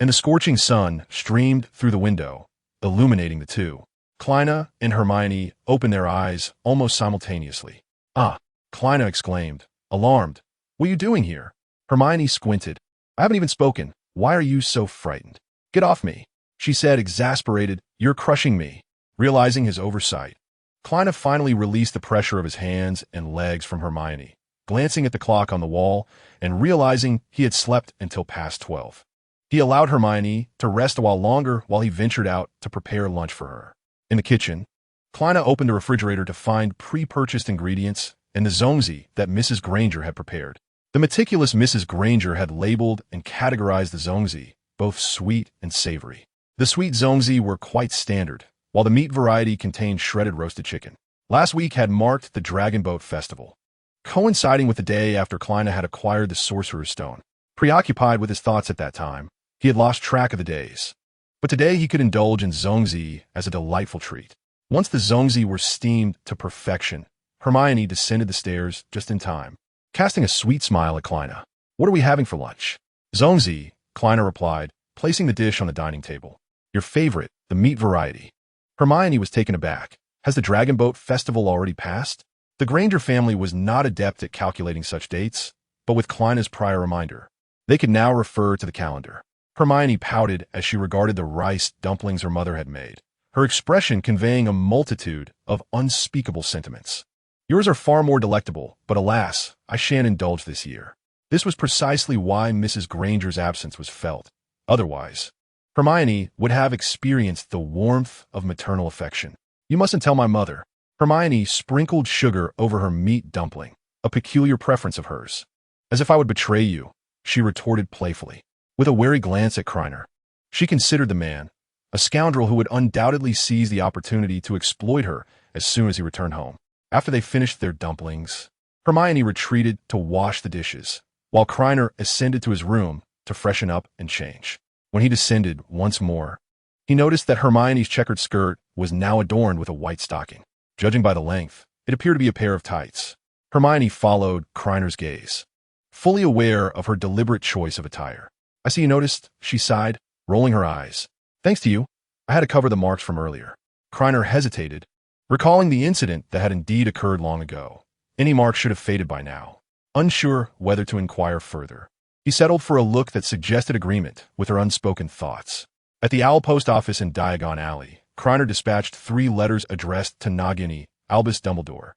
and the scorching sun streamed through the window, illuminating the two. Kleina and Hermione opened their eyes almost simultaneously. "Ah!" Kleina exclaimed, alarmed. "What are you doing here?" Hermione squinted. "I haven't even spoken. Why are you so frightened?" "Get off me," she said, exasperated. "You're crushing me." Realizing his oversight, Kleina finally released the pressure of his hands and legs from Hermione, glancing at the clock on the wall and realizing he had slept until past 12. He allowed Hermione to rest a while longer while he ventured out to prepare lunch for her. In the kitchen, Kleina opened the refrigerator to find pre-purchased ingredients and the zongzi that Mrs. Granger had prepared. The meticulous Mrs. Granger had labeled and categorized the zongzi, both sweet and savory. The sweet zongzi were quite standard, while the meat variety contained shredded roasted chicken. Last week had marked the Dragon Boat Festival, coinciding with the day after Kleina had acquired the Sorcerer's Stone. Preoccupied with his thoughts at that time, he had lost track of the days. But today he could indulge in zongzi as a delightful treat. Once the zongzi were steamed to perfection, Hermione descended the stairs just in time, casting a sweet smile at Kleina. "What are we having for lunch?" "Zongzi," Kleina replied, placing the dish on the dining table. "Your favorite, the meat variety." Hermione was taken aback. Has the Dragon Boat Festival already passed? The Granger family was not adept at calculating such dates, but with Kleina's prior reminder, they could now refer to the calendar. Hermione pouted as she regarded the rice dumplings her mother had made, her expression conveying a multitude of unspeakable sentiments. "Yours are far more delectable, but alas, I shan't indulge this year." This was precisely why Mrs. Granger's absence was felt. Otherwise, Hermione would have experienced the warmth of maternal affection. "You mustn't tell my mother." Hermione sprinkled sugar over her meat dumpling, a peculiar preference of hers. "As if I would betray you," she retorted playfully. With a wary glance at Krena, she considered the man, a scoundrel who would undoubtedly seize the opportunity to exploit her as soon as he returned home. After they finished their dumplings, Hermione retreated to wash the dishes, while Krena ascended to his room to freshen up and change. When he descended once more, he noticed that Hermione's checkered skirt was now adorned with a white stocking. Judging by the length, it appeared to be a pair of tights. Hermione followed Kriner's gaze, fully aware of her deliberate choice of attire. "I see you noticed," she sighed, rolling her eyes. "Thanks to you, I had to cover the marks from earlier." Krena hesitated, recalling the incident that had indeed occurred long ago. Any mark should have faded by now. Unsure whether to inquire further, he settled for a look that suggested agreement with her unspoken thoughts. At the Owl Post Office in Diagon Alley, Krena dispatched 3 letters addressed to Nagini, Albus Dumbledore,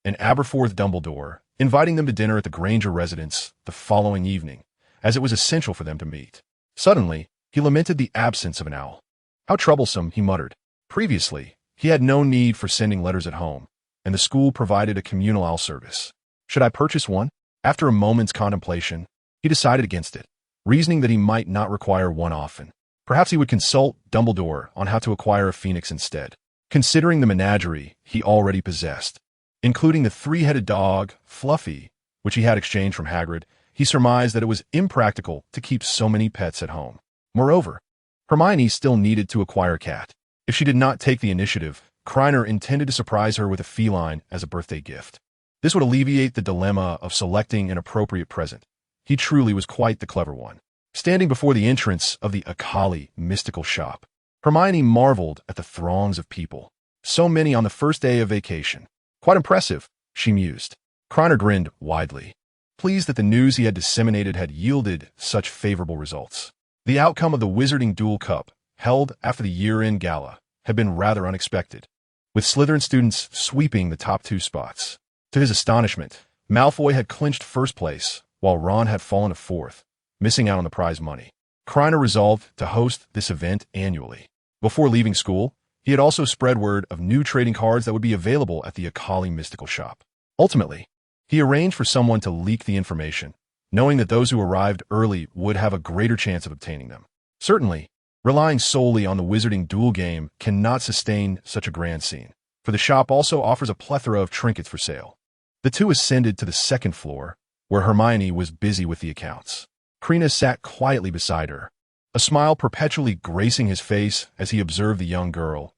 and Aberforth Dumbledore, inviting them to dinner at the Granger residence the following evening, as it was essential for them to meet. Suddenly, he lamented the absence of an owl. "How troublesome," he muttered. Previously, he had no need for sending letters at home, and the school provided a communal owl service. Should I purchase one? After a moment's contemplation, he decided against it, reasoning that he might not require one often. Perhaps he would consult Dumbledore on how to acquire a phoenix instead, considering the menagerie he already possessed. Including the 3-headed dog, Fluffy, which he had exchanged from Hagrid, he surmised that it was impractical to keep so many pets at home. Moreover, Hermione still needed to acquire a cat. If she did not take the initiative, Krena intended to surprise her with a feline as a birthday gift. This would alleviate the dilemma of selecting an appropriate present. He truly was quite the clever one. Standing before the entrance of the Akali mystical shop, Hermione marveled at the throngs of people. So many on the first day of vacation. Quite impressive, she mused. Krena grinned widely, pleased that the news he had disseminated had yielded such favorable results. The outcome of the Wizarding Duel Cup, held after the year-end gala, had been rather unexpected, with Slytherin students sweeping the top 2 spots. To his astonishment, Malfoy had clinched first place, while Ron had fallen to 4th, missing out on the prize money. Krena resolved to host this event annually. Before leaving school, he had also spread word of new trading cards that would be available at the Akali mystical shop. Ultimately, he arranged for someone to leak the information, knowing that those who arrived early would have a greater chance of obtaining them. Certainly, relying solely on the Wizarding Duel game cannot sustain such a grand scene, for the shop also offers a plethora of trinkets for sale. The two ascended to the 2nd floor, where Hermione was busy with the accounts. Krena sat quietly beside her, a smile perpetually gracing his face as he observed the young girl's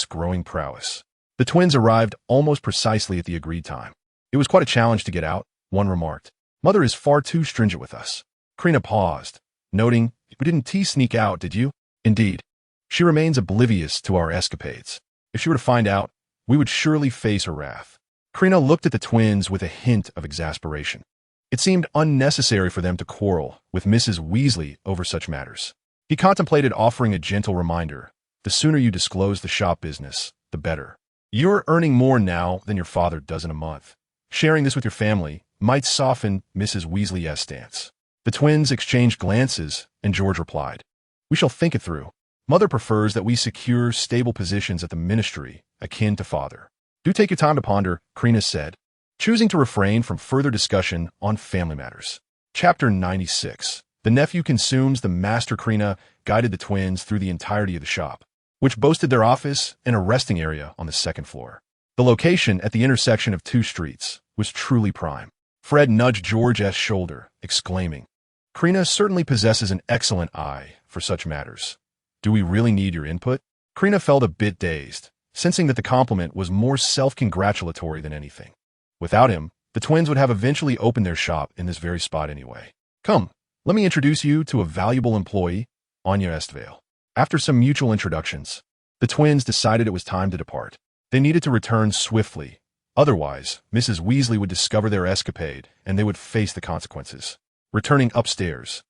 growing prowess. The twins arrived almost precisely at the agreed time. "It was quite a challenge to get out," one remarked. "Mother is far too stringent with us." Krena paused, noting, "We didn't sneak out, did you?" "Indeed. She remains oblivious to our escapades. If she were to find out, we would surely face her wrath." Krena looked at the twins with a hint of exasperation. It seemed unnecessary for them to quarrel with Mrs. Weasley over such matters. He contemplated offering a gentle reminder: the sooner you disclose the shop business, the better. You're earning more now than your father does in a month. Sharing this with your family might soften Mrs. Weasley's stance. The twins exchanged glances, and George replied, "We shall think it through. Mother prefers that we secure stable positions at the ministry, akin to father." "Do take your time to ponder," Krena said, choosing to refrain from further discussion on family matters. Chapter 96. The nephew consumes the master. Krena guided the twins through the entirety of the shop, which boasted their office and a resting area on the 2nd floor. The location at the intersection of 2 streets was truly prime. Fred nudged George's shoulder, exclaiming, "Krena certainly possesses an excellent eye for such matters. Do we really need your input?" Krena felt a bit dazed, sensing that the compliment was more self-congratulatory than anything. Without him, the twins would have eventually opened their shop in this very spot anyway. "Come, let me introduce you to a valuable employee, Anya Estvale." After some mutual introductions, the twins decided it was time to depart. They needed to return swiftly. Otherwise, Mrs. Weasley would discover their escapade, and they would face the consequences. Returning upstairs,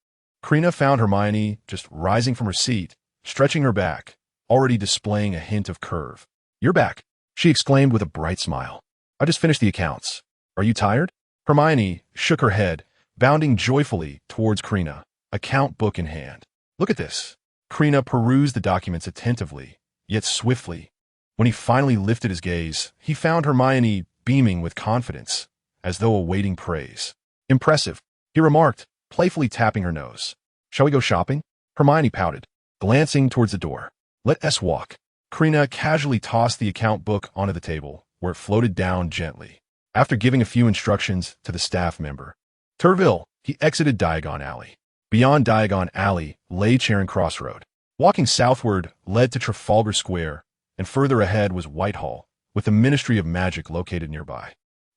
Krena found Hermione just rising from her seat, stretching her back, already displaying a hint of curve. "You're back," she exclaimed with a bright smile. "I just finished the accounts. Are you tired?" Hermione shook her head, bounding joyfully towards Krena, account book in hand. "Look at this." Krena perused the documents attentively, yet swiftly. When he finally lifted his gaze, he found Hermione beaming with confidence, as though awaiting praise. "Impressive," he remarked, playfully tapping her nose. "Shall we go shopping?" Hermione pouted, glancing towards the door. "Let us walk." Krena casually tossed the account book onto the table, where it floated down gently. After giving a few instructions to the staff member, Turville, he exited Diagon Alley. Beyond Diagon Alley lay Charing Cross Road. Walking southward led to Trafalgar Square, and further ahead was Whitehall, with the Ministry of Magic located nearby.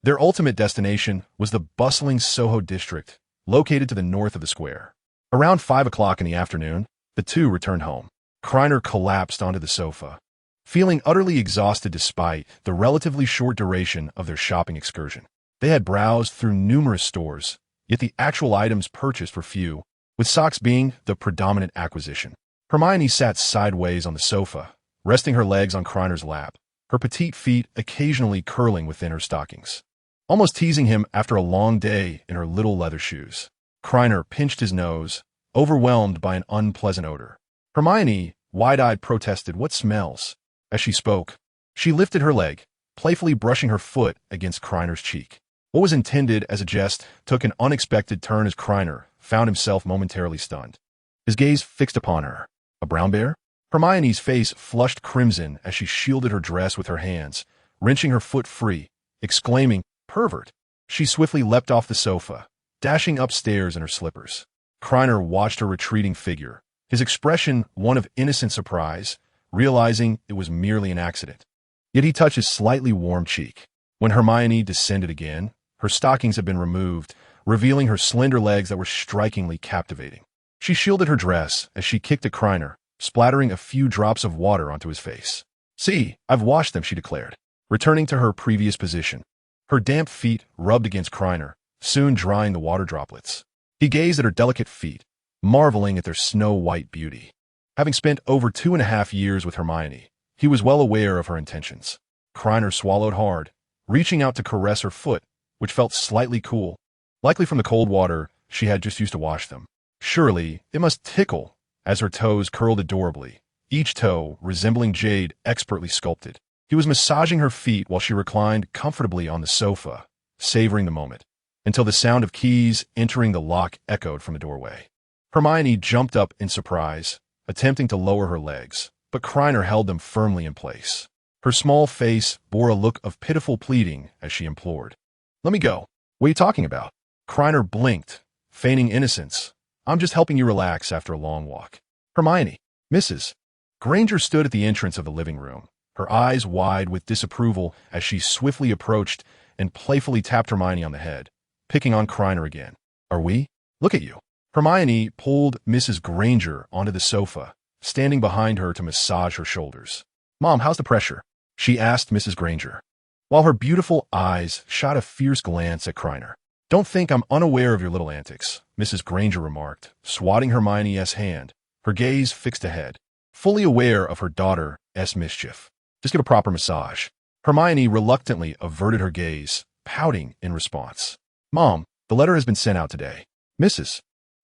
Their ultimate destination was the bustling Soho district, located to the north of the square. Around 5 o'clock in the afternoon, the two returned home. Krena collapsed onto the sofa, feeling utterly exhausted despite the relatively short duration of their shopping excursion. They had browsed through numerous stores, yet the actual items purchased were few, with socks being the predominant acquisition. Hermione sat sideways on the sofa, resting her legs on Krener's lap, her petite feet occasionally curling within her stockings, almost teasing him after a long day in her little leather shoes. Krena pinched his nose, overwhelmed by an unpleasant odor. Hermione, wide-eyed, protested, "What smells?" As she spoke, she lifted her leg, playfully brushing her foot against Krener's cheek. What was intended as a jest took an unexpected turn as Krena found himself momentarily stunned, his gaze fixed upon her. A brown bear? Hermione's face flushed crimson as she shielded her dress with her hands, wrenching her foot free, exclaiming, "Pervert!" She swiftly leapt off the sofa, dashing upstairs in her slippers. Krena watched her retreating figure, his expression one of innocent surprise, realizing it was merely an accident. Yet he touched his slightly warm cheek. When Hermione descended again, her stockings had been removed, revealing her slender legs that were strikingly captivating. She shielded her dress as she kicked at Krena, splattering a few drops of water onto his face. "See, I've washed them," she declared, returning to her previous position. Her damp feet rubbed against Krena, soon drying the water droplets. He gazed at her delicate feet, marveling at their snow-white beauty. Having spent over 2.5 years with Hermione, he was well aware of her intentions. Krena swallowed hard, reaching out to caress her foot, which felt slightly cool, likely from the cold water she had just used to wash them. Surely, it must tickle, as her toes curled adorably, each toe resembling jade expertly sculpted. He was massaging her feet while she reclined comfortably on the sofa, savoring the moment, until the sound of keys entering the lock echoed from the doorway. Hermione jumped up in surprise, attempting to lower her legs, but Krena held them firmly in place. Her small face bore a look of pitiful pleading as she implored, "Let me go." "What are you talking about?" Krena blinked, feigning innocence. "I'm just helping you relax after a long walk." "Hermione." Mrs. Granger stood at the entrance of the living room, her eyes wide with disapproval as she swiftly approached and playfully tapped Hermione on the head, picking on Krena again. "Are we? Look at you." Hermione pulled Mrs. Granger onto the sofa, standing behind her to massage her shoulders. "Mom, how's the pressure?" she asked Mrs. Granger, while her beautiful eyes shot a fierce glance at Krena. "Don't think I'm unaware of your little antics," Mrs. Granger remarked, swatting Hermione's hand, her gaze fixed ahead, fully aware of her daughter's mischief. "Just give a proper massage." Hermione reluctantly averted her gaze, pouting in response. "Mom, the letter has been sent out today." Mrs.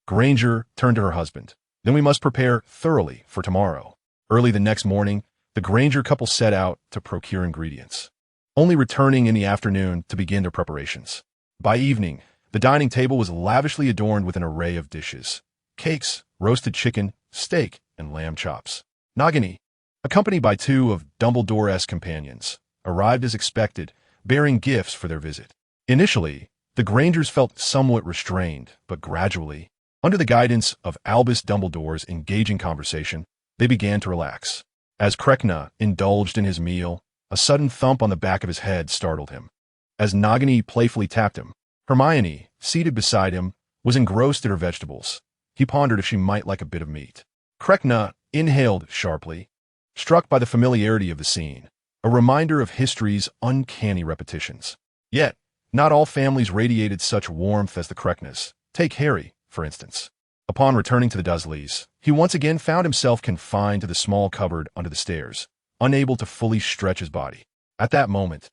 Granger turned to her husband. "Then we must prepare thoroughly for tomorrow." Early the next morning, the Granger couple set out to procure ingredients, only returning in the afternoon to begin their preparations. By evening, the dining table was lavishly adorned with an array of dishes: cakes, roasted chicken, steak, and lamb chops. Nagini, accompanied by 2 of Dumbledore's companions, arrived as expected, bearing gifts for their visit. Initially, the Grangers felt somewhat restrained, but gradually, under the guidance of Albus Dumbledore's engaging conversation, they began to relax. As Krena indulged in his meal, a sudden thump on the back of his head startled him. As Nagini playfully tapped him, Hermione, seated beside him, was engrossed in her vegetables. He pondered if she might like a bit of meat. Krena inhaled sharply, struck by the familiarity of the scene, a reminder of history's uncanny repetitions. Yet, not all families radiated such warmth as the Krenas. Take Harry, for instance. Upon returning to the Dursleys, he once again found himself confined to the small cupboard under the stairs, unable to fully stretch his body. At that moment,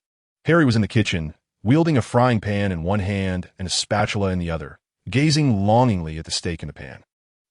Harry was in the kitchen, wielding a frying pan in one hand and a spatula in the other, gazing longingly at the steak in the pan.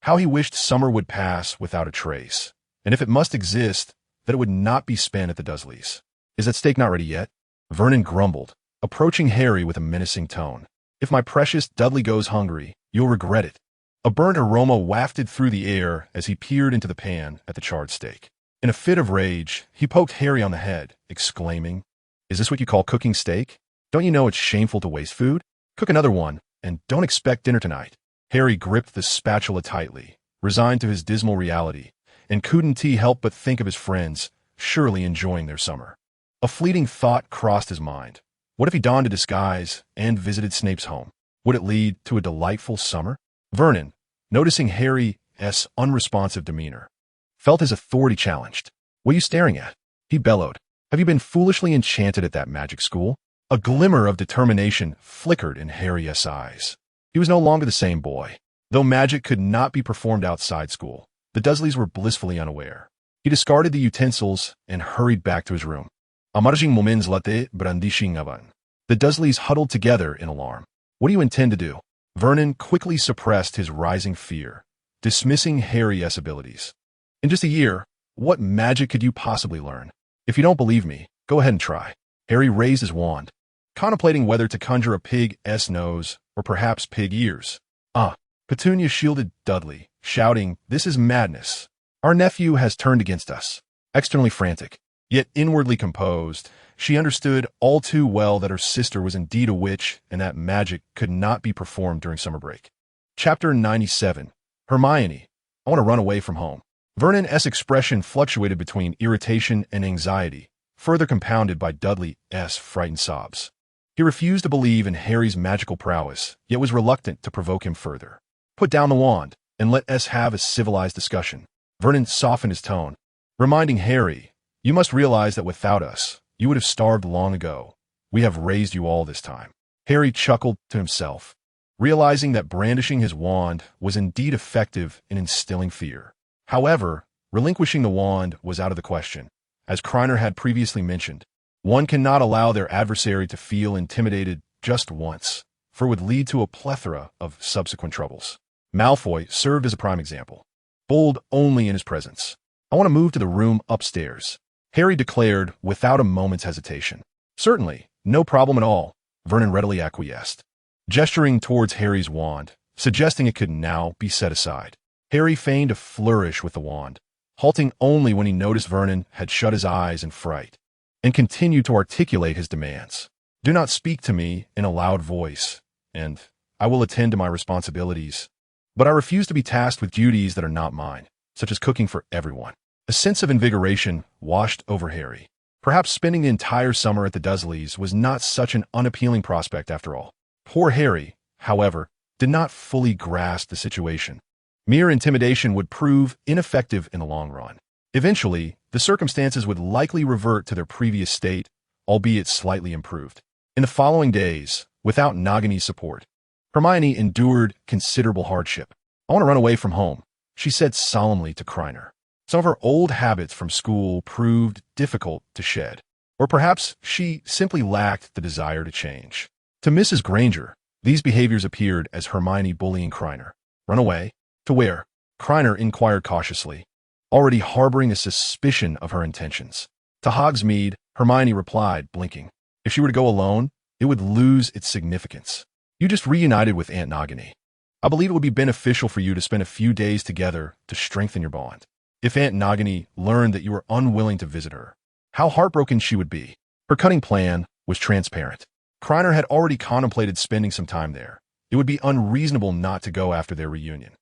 How he wished summer would pass without a trace, and if it must exist, that it would not be spent at the Dursleys. "Is that steak not ready yet?" Vernon grumbled, approaching Harry with a menacing tone. "If my precious Dudley goes hungry, you'll regret it." A burnt aroma wafted through the air as he peered into the pan at the charred steak. In a fit of rage, he poked Harry on the head, exclaiming, "Is this what you call cooking steak? Don't you know it's shameful to waste food? Cook another one, and don't expect dinner tonight." Harry gripped the spatula tightly, resigned to his dismal reality, and couldn't he help but think of his friends, surely enjoying their summer. A fleeting thought crossed his mind. What if he donned a disguise and visited Snape's home? Would it lead to a delightful summer? Vernon, noticing Harry's unresponsive demeanor, felt his authority challenged. What are you staring at? He bellowed. Have you been foolishly enchanted at that magic school? A glimmer of determination flickered in Harry's eyes. He was no longer the same boy. Though magic could not be performed outside school, the Dursleys were blissfully unaware. He discarded the utensils and hurried back to his room. Amarging moments late brandishing avan. The Dursleys huddled together in alarm. What do you intend to do? Vernon quickly suppressed his rising fear, dismissing Harry's abilities. In just a year, what magic could you possibly learn? If you don't believe me, go ahead and try. Harry raised his wand, contemplating whether to conjure a pig's nose or perhaps pig ears. Petunia shielded Dudley, shouting, "This is madness. Our nephew has turned against us." Externally frantic, yet inwardly composed, she understood all too well that her sister was indeed a witch and that magic could not be performed during summer break. Chapter 97. Hermione, I want to run away from home. Vernon's expression fluctuated between irritation and anxiety, further compounded by Dudley's frightened sobs. He refused to believe in Harry's magical prowess, yet was reluctant to provoke him further. Put down the wand, and let us have a civilized discussion. Vernon softened his tone, reminding Harry, you must realize that without us, you would have starved long ago. We have raised you all this time. Harry chuckled to himself, realizing that brandishing his wand was indeed effective in instilling fear. However, relinquishing the wand was out of the question. As Krena had previously mentioned, one cannot allow their adversary to feel intimidated just once, for it would lead to a plethora of subsequent troubles. Malfoy served as a prime example. Bold only in his presence. I want to move to the room upstairs, Harry declared without a moment's hesitation. Certainly, no problem at all, Vernon readily acquiesced, gesturing towards Harry's wand, suggesting it could now be set aside. Harry feigned a flourish with the wand, halting only when he noticed Vernon had shut his eyes in fright, and continued to articulate his demands. Do not speak to me in a loud voice, and I will attend to my responsibilities. But I refuse to be tasked with duties that are not mine, such as cooking for everyone. A sense of invigoration washed over Harry. Perhaps spending the entire summer at the Dursleys was not such an unappealing prospect after all. Poor Harry, however, did not fully grasp the situation. Mere intimidation would prove ineffective in the long run. Eventually, the circumstances would likely revert to their previous state, albeit slightly improved. In the following days, without Nagini's support, Hermione endured considerable hardship. I want to run away from home, she said solemnly to Krena. Some of her old habits from school proved difficult to shed. Or perhaps she simply lacked the desire to change. To Mrs. Granger, these behaviors appeared as Hermione bullying Krena. Run away? To where? Krena inquired cautiously, already harboring a suspicion of her intentions. To Hogsmeade, Hermione replied, blinking. If she were to go alone, it would lose its significance. You just reunited with Aunt Nagini. I believe it would be beneficial for you to spend a few days together to strengthen your bond. If Aunt Nagini learned that you were unwilling to visit her, how heartbroken she would be. Her cunning plan was transparent. Krena had already contemplated spending some time there. It would be unreasonable not to go after their reunion.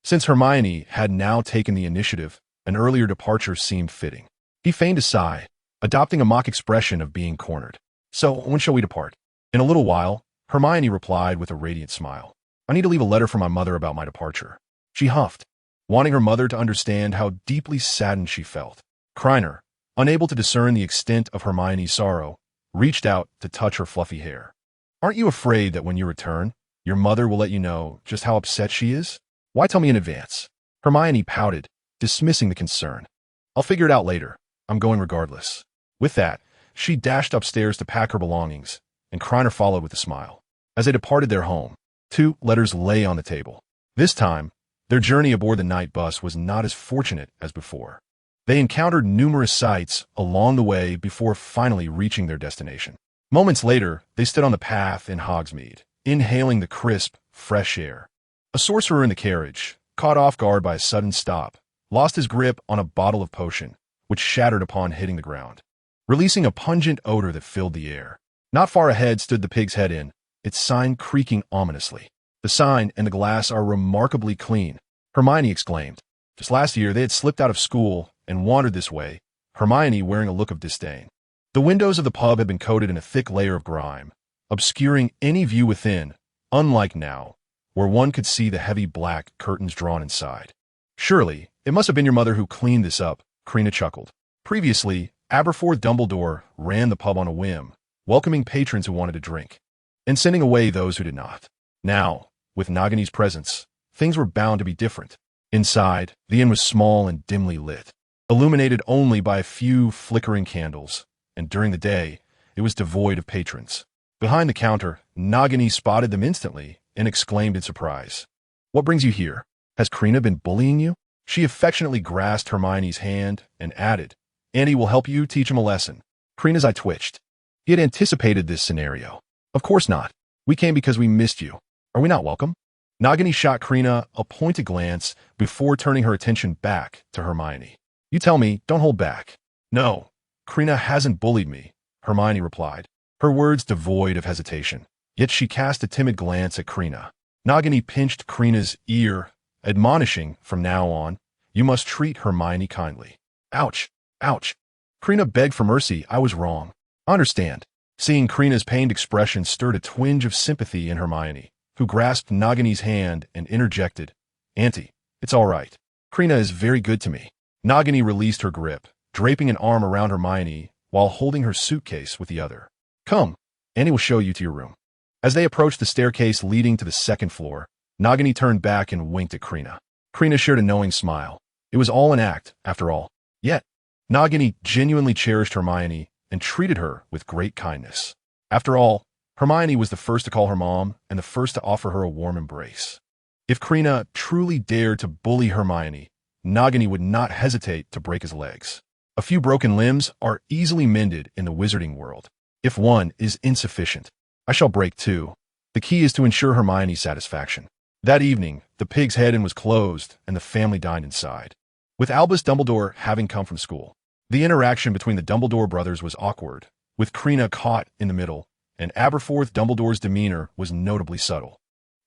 Since Hermione had now taken the initiative, an earlier departure seemed fitting. He feigned a sigh, adopting a mock expression of being cornered. So, when shall we depart? In a little while, Hermione replied with a radiant smile. I need to leave a letter for my mother about my departure. She huffed, wanting her mother to understand how deeply saddened she felt. Krena, unable to discern the extent of Hermione's sorrow, reached out to touch her fluffy hair. Aren't you afraid that when you return, your mother will let you know just how upset she is? Why tell me in advance? Hermione pouted, dismissing the concern. I'll figure it out later. I'm going regardless. With that, she dashed upstairs to pack her belongings, and Krena followed with a smile. As they departed their home, 2 letters lay on the table. This time, their journey aboard the night bus was not as fortunate as before. They encountered numerous sights along the way before finally reaching their destination. Moments later, they stood on the path in Hogsmeade, inhaling the crisp, fresh air. A sorcerer in the carriage, caught off guard by a sudden stop, lost his grip on a bottle of potion, which shattered upon hitting the ground, releasing a pungent odor that filled the air. Not far ahead stood the Pig's Head Inn, its sign creaking ominously. The sign and the glass are remarkably clean, Hermione exclaimed. Just last year they had slipped out of school and wandered this way, Hermione wearing a look of disdain. The windows of the pub had been coated in a thick layer of grime, obscuring any view within, unlike now, where one could see the heavy black curtains drawn inside. Surely, it must have been your mother who cleaned this up, Krena chuckled. Previously, Aberforth Dumbledore ran the pub on a whim, welcoming patrons who wanted a drink, and sending away those who did not. Now, with Nagini's presence, things were bound to be different. Inside, the inn was small and dimly lit, illuminated only by a few flickering candles, and during the day, it was devoid of patrons. Behind the counter, Nagini spotted them instantly and exclaimed in surprise. "What brings you here? Has Krena been bullying you?" She affectionately grasped Hermione's hand and added, "Annie will help you teach him a lesson." Krena's eye twitched. He had anticipated this scenario. "Of course not. We came because we missed you. Are we not welcome?" Nagini shot Krena a pointed glance before turning her attention back to Hermione. "You tell me, don't hold back." "No, Krena hasn't bullied me," Hermione replied, her words devoid of hesitation. Yet she cast a timid glance at Krena. Nagini pinched Krena's ear, admonishing, "From now on, you must treat Hermione kindly." "Ouch, ouch." Krena begged for mercy. "I was wrong. I understand." Seeing Krena's pained expression stirred a twinge of sympathy in Hermione, who grasped Nagini's hand and interjected, "Auntie, it's all right. Krena is very good to me." Nagini released her grip, draping an arm around Hermione while holding her suitcase with the other. "Come, Annie will show you to your room." As they approached the staircase leading to the second floor, Nagini turned back and winked at Krena. Krena shared a knowing smile. It was all an act, after all. Yet, Nagini genuinely cherished Hermione and treated her with great kindness. After all, Hermione was the first to call her mom and the first to offer her a warm embrace. If Krena truly dared to bully Hermione, Nagini would not hesitate to break his legs. A few broken limbs are easily mended in the wizarding world. If one is insufficient, I shall break two. The key is to ensure Hermione's satisfaction. That evening, the Pig's Head Inn was closed and the family dined inside. With Albus Dumbledore having come from school, the interaction between the Dumbledore brothers was awkward, with Krena caught in the middle, and Aberforth Dumbledore's demeanor was notably subtle.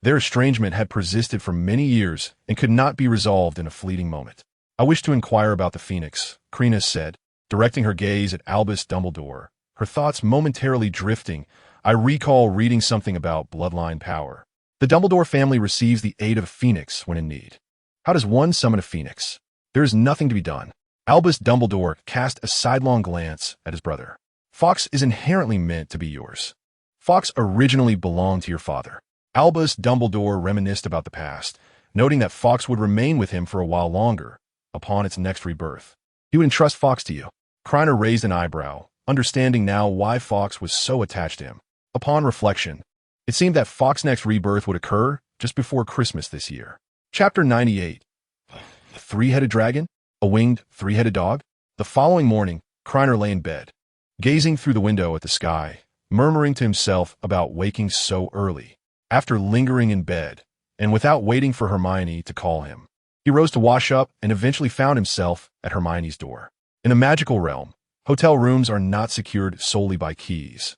Their estrangement had persisted for many years and could not be resolved in a fleeting moment. "I wish to inquire about the Phoenix," Krena said, directing her gaze at Albus Dumbledore, her thoughts momentarily drifting. "I recall reading something about bloodline power. The Dumbledore family receives the aid of a phoenix when in need. How does one summon a phoenix? There is nothing to be done." Albus Dumbledore cast a sidelong glance at his brother. "Fawkes is inherently meant to be yours. Fawkes originally belonged to your father." Albus Dumbledore reminisced about the past, noting that Fawkes would remain with him for a while longer, upon its next rebirth. He would entrust Fawkes to you. Krena raised an eyebrow, understanding now why Fawkes was so attached to him. Upon reflection, it seemed that Fawkes' next rebirth would occur just before Christmas this year. Chapter 98. The Three-Headed Dragon? A Winged Three-Headed Dog? The following morning, Krena lay in bed, gazing through the window at the sky, murmuring to himself about waking so early. After lingering in bed, and without waiting for Hermione to call him, he rose to wash up and eventually found himself at Hermione's door. In the magical realm, hotel rooms are not secured solely by keys,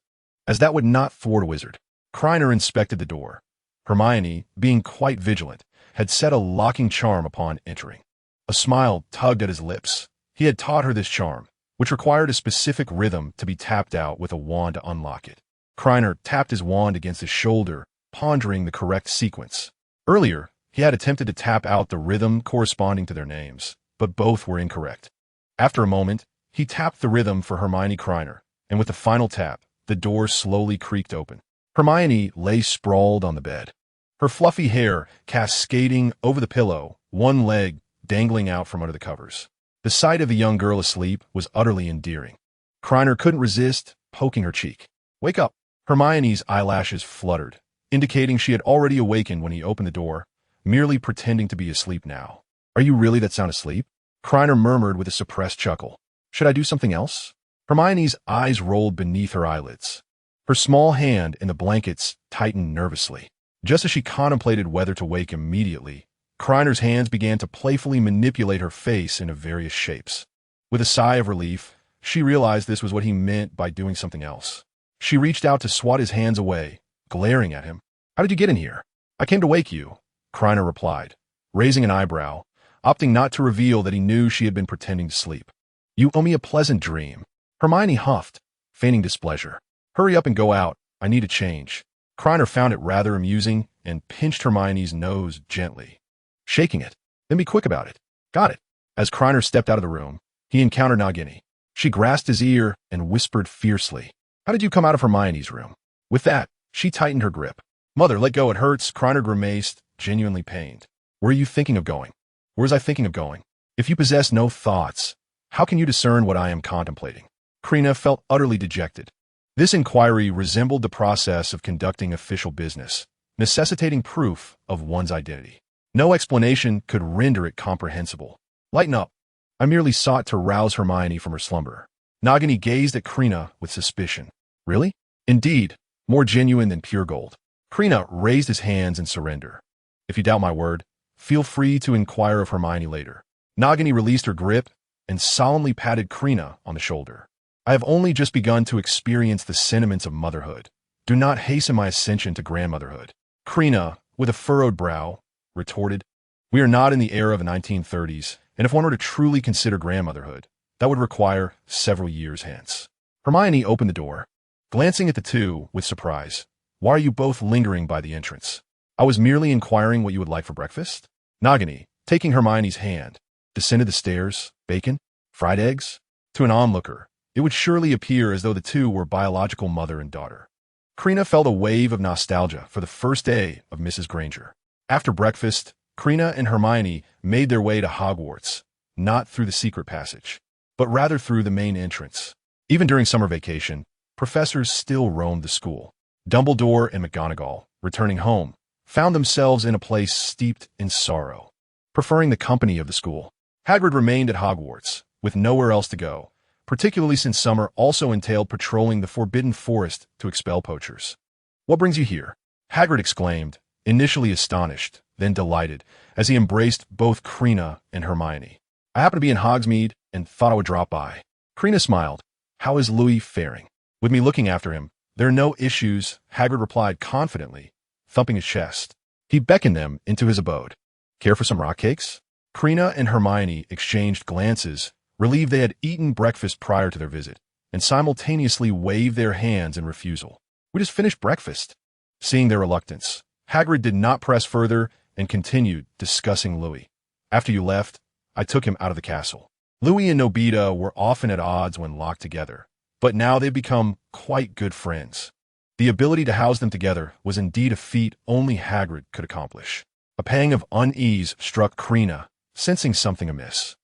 as that would not thwart a wizard. Krena inspected the door. Hermione, being quite vigilant, had set a locking charm upon entering. A smile tugged at his lips. He had taught her this charm, which required a specific rhythm to be tapped out with a wand to unlock it. Krena tapped his wand against his shoulder, pondering the correct sequence. Earlier, he had attempted to tap out the rhythm corresponding to their names, but both were incorrect. After a moment, he tapped the rhythm for Hermione Krena, and with the final tap, the door slowly creaked open. Hermione lay sprawled on the bed, her fluffy hair cascading over the pillow, one leg dangling out from under the covers. The sight of the young girl asleep was utterly endearing. Krena couldn't resist poking her cheek. "Wake up!" Hermione's eyelashes fluttered, indicating she had already awakened when he opened the door, merely pretending to be asleep now. "Are you really that sound asleep?" Krena murmured with a suppressed chuckle. "Should I do something else?" Hermione's eyes rolled beneath her eyelids. Her small hand in the blankets tightened nervously. Just as she contemplated whether to wake immediately, Krena's hands began to playfully manipulate her face into various shapes. With a sigh of relief, she realized this was what he meant by doing something else. She reached out to swat his hands away, glaring at him. "How did you get in here?" "I came to wake you," Krena replied, raising an eyebrow, opting not to reveal that he knew she had been pretending to sleep. "You owe me a pleasant dream." Hermione huffed, feigning displeasure. "Hurry up and go out. I need a change." Krena found it rather amusing and pinched Hermione's nose gently, shaking it. "Then be quick about it." "Got it." As Krena stepped out of the room, he encountered Nagini. She grasped his ear and whispered fiercely, "How did you come out of Hermione's room?" With that, she tightened her grip. "Mother, let go, it hurts." Krena grimaced, genuinely pained. "Where are you thinking of going?" "Where was I thinking of going? If you possess no thoughts, how can you discern what I am contemplating?" Krena felt utterly dejected. This inquiry resembled the process of conducting official business, necessitating proof of one's identity. No explanation could render it comprehensible. "Lighten up." "I merely sought to rouse Hermione from her slumber." Nagini gazed at Krena with suspicion. "Really?" "Indeed, more genuine than pure gold." Krena raised his hands in surrender. "If you doubt my word, feel free to inquire of Hermione later." Nagini released her grip and solemnly patted Krena on the shoulder. "I have only just begun to experience the sentiments of motherhood. Do not hasten my ascension to grandmotherhood." Krena, with a furrowed brow, retorted, "We are not in the era of the 1930s, and if one were to truly consider grandmotherhood, that would require several years hence." Hermione opened the door, glancing at the two with surprise. "Why are you both lingering by the entrance?" "I was merely inquiring what you would like for breakfast." Nagini, taking Hermione's hand, descended the stairs. "Bacon? Fried eggs?" To an onlooker, it would surely appear as though the two were biological mother and daughter. Krena felt a wave of nostalgia for the first day of Mrs. Granger. After breakfast, Krena and Hermione made their way to Hogwarts, not through the secret passage, but rather through the main entrance. Even during summer vacation, professors still roamed the school. Dumbledore and McGonagall, returning home, found themselves in a place steeped in sorrow, preferring the company of the school. Hagrid remained at Hogwarts, with nowhere else to go, particularly since summer also entailed patrolling the Forbidden Forest to expel poachers. "What brings you here?" Hagrid exclaimed, initially astonished, then delighted, as he embraced both Krena and Hermione. "I happen to be in Hogsmeade and thought I would drop by." Krena smiled. "How is Louis faring?" "With me looking after him, there are no issues," Hagrid replied confidently, thumping his chest. He beckoned them into his abode. "Care for some rock cakes?" Krena and Hermione exchanged glances, relieved they had eaten breakfast prior to their visit, and simultaneously waved their hands in refusal. "We just finished breakfast." Seeing their reluctance, Hagrid did not press further and continued discussing Louis. "After you left, I took him out of the castle. Louis and Nobita were often at odds when locked together, but now they've become quite good friends. The ability to house them together was indeed a feat only Hagrid could accomplish." A pang of unease struck Krena, sensing something amiss.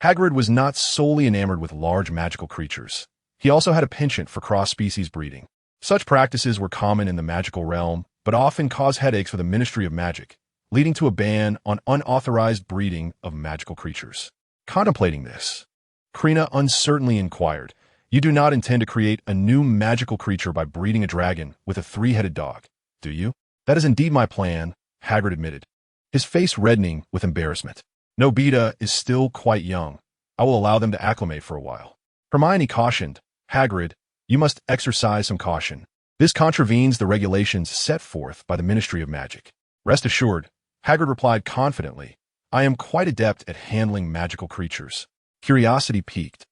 Hagrid was not solely enamored with large magical creatures. He also had a penchant for cross-species breeding. Such practices were common in the magical realm, but often caused headaches for the Ministry of Magic, leading to a ban on unauthorized breeding of magical creatures. Contemplating this, Krena uncertainly inquired, "You do not intend to create a new magical creature by breeding a dragon with a three-headed dog, do you?" "That is indeed my plan," Hagrid admitted, his face reddening with embarrassment. "Nobita is still quite young. I will allow them to acclimate for a while." Hermione cautioned, "Hagrid, you must exercise some caution. This contravenes the regulations set forth by the Ministry of Magic." "Rest assured," Hagrid replied confidently, "I am quite adept at handling magical creatures." Curiosity piqued.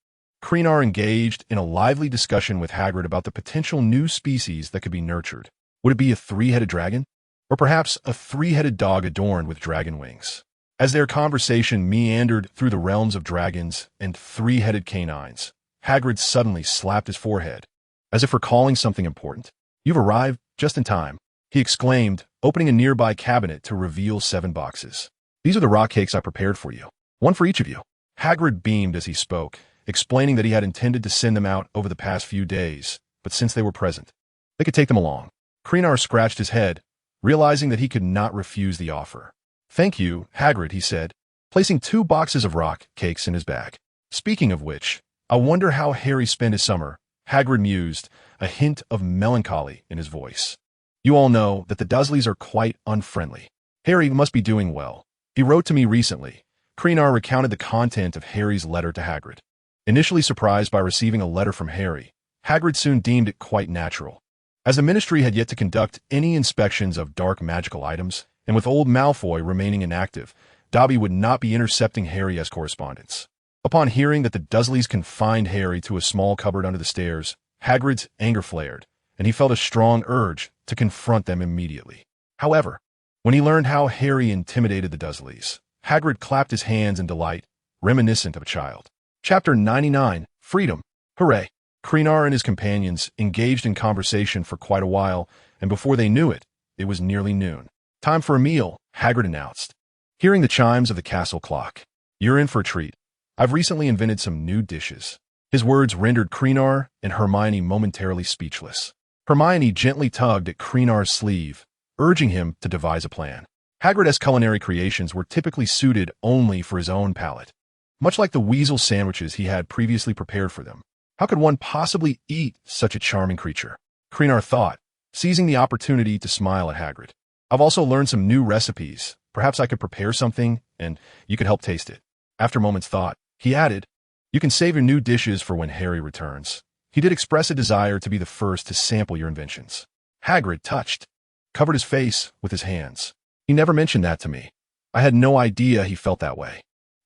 Krena engaged in a lively discussion with Hagrid about the potential new species that could be nurtured. Would it be a three-headed dragon? Or perhaps a three-headed dog adorned with dragon wings? As their conversation meandered through the realms of dragons and three-headed canines, Hagrid suddenly slapped his forehead, as if recalling something important. "You've arrived just in time," he exclaimed, opening a nearby cabinet to reveal 7 boxes. "These are the rock cakes I prepared for you, one for each of you." Hagrid beamed as he spoke, explaining that he had intended to send them out over the past few days, but since they were present, they could take them along. Krena scratched his head, realizing that he could not refuse the offer. "Thank you, Hagrid," he said, placing 2 boxes of rock cakes in his bag. "Speaking of which, I wonder how Harry spent his summer," Hagrid mused, a hint of melancholy in his voice. "You all know that the Dursleys are quite unfriendly. Harry must be doing well. He wrote to me recently." Krena recounted the content of Harry's letter to Hagrid. Initially surprised by receiving a letter from Harry, Hagrid soon deemed it quite natural. As the Ministry had yet to conduct any inspections of dark magical items, and with old Malfoy remaining inactive, Dobby would not be intercepting Harry as correspondence. Upon hearing that the Dursleys confined Harry to a small cupboard under the stairs, Hagrid's anger flared, and he felt a strong urge to confront them immediately. However, when he learned how Harry intimidated the Dursleys, Hagrid clapped his hands in delight, reminiscent of a child. Chapter 99, Freedom. Hooray! Krena and his companions engaged in conversation for quite a while, and before they knew it, it was nearly noon. Time for a meal, Hagrid announced. Hearing the chimes of the castle clock. You're in for a treat. I've recently invented some new dishes. His words rendered Krena and Hermione momentarily speechless. Hermione gently tugged at Krena's sleeve, urging him to devise a plan. Hagrid's culinary creations were typically suited only for his own palate, much like the weasel sandwiches he had previously prepared for them. How could one possibly eat such a charming creature? Krena thought, seizing the opportunity to smile at Hagrid. I've also learned some new recipes. Perhaps I could prepare something, and you could help taste it. After a moment's thought, he added, you can save your new dishes for when Harry returns. He did express a desire to be the first to sample your inventions. Hagrid, touched, covered his face with his hands. He never mentioned that to me. I had no idea he felt that way.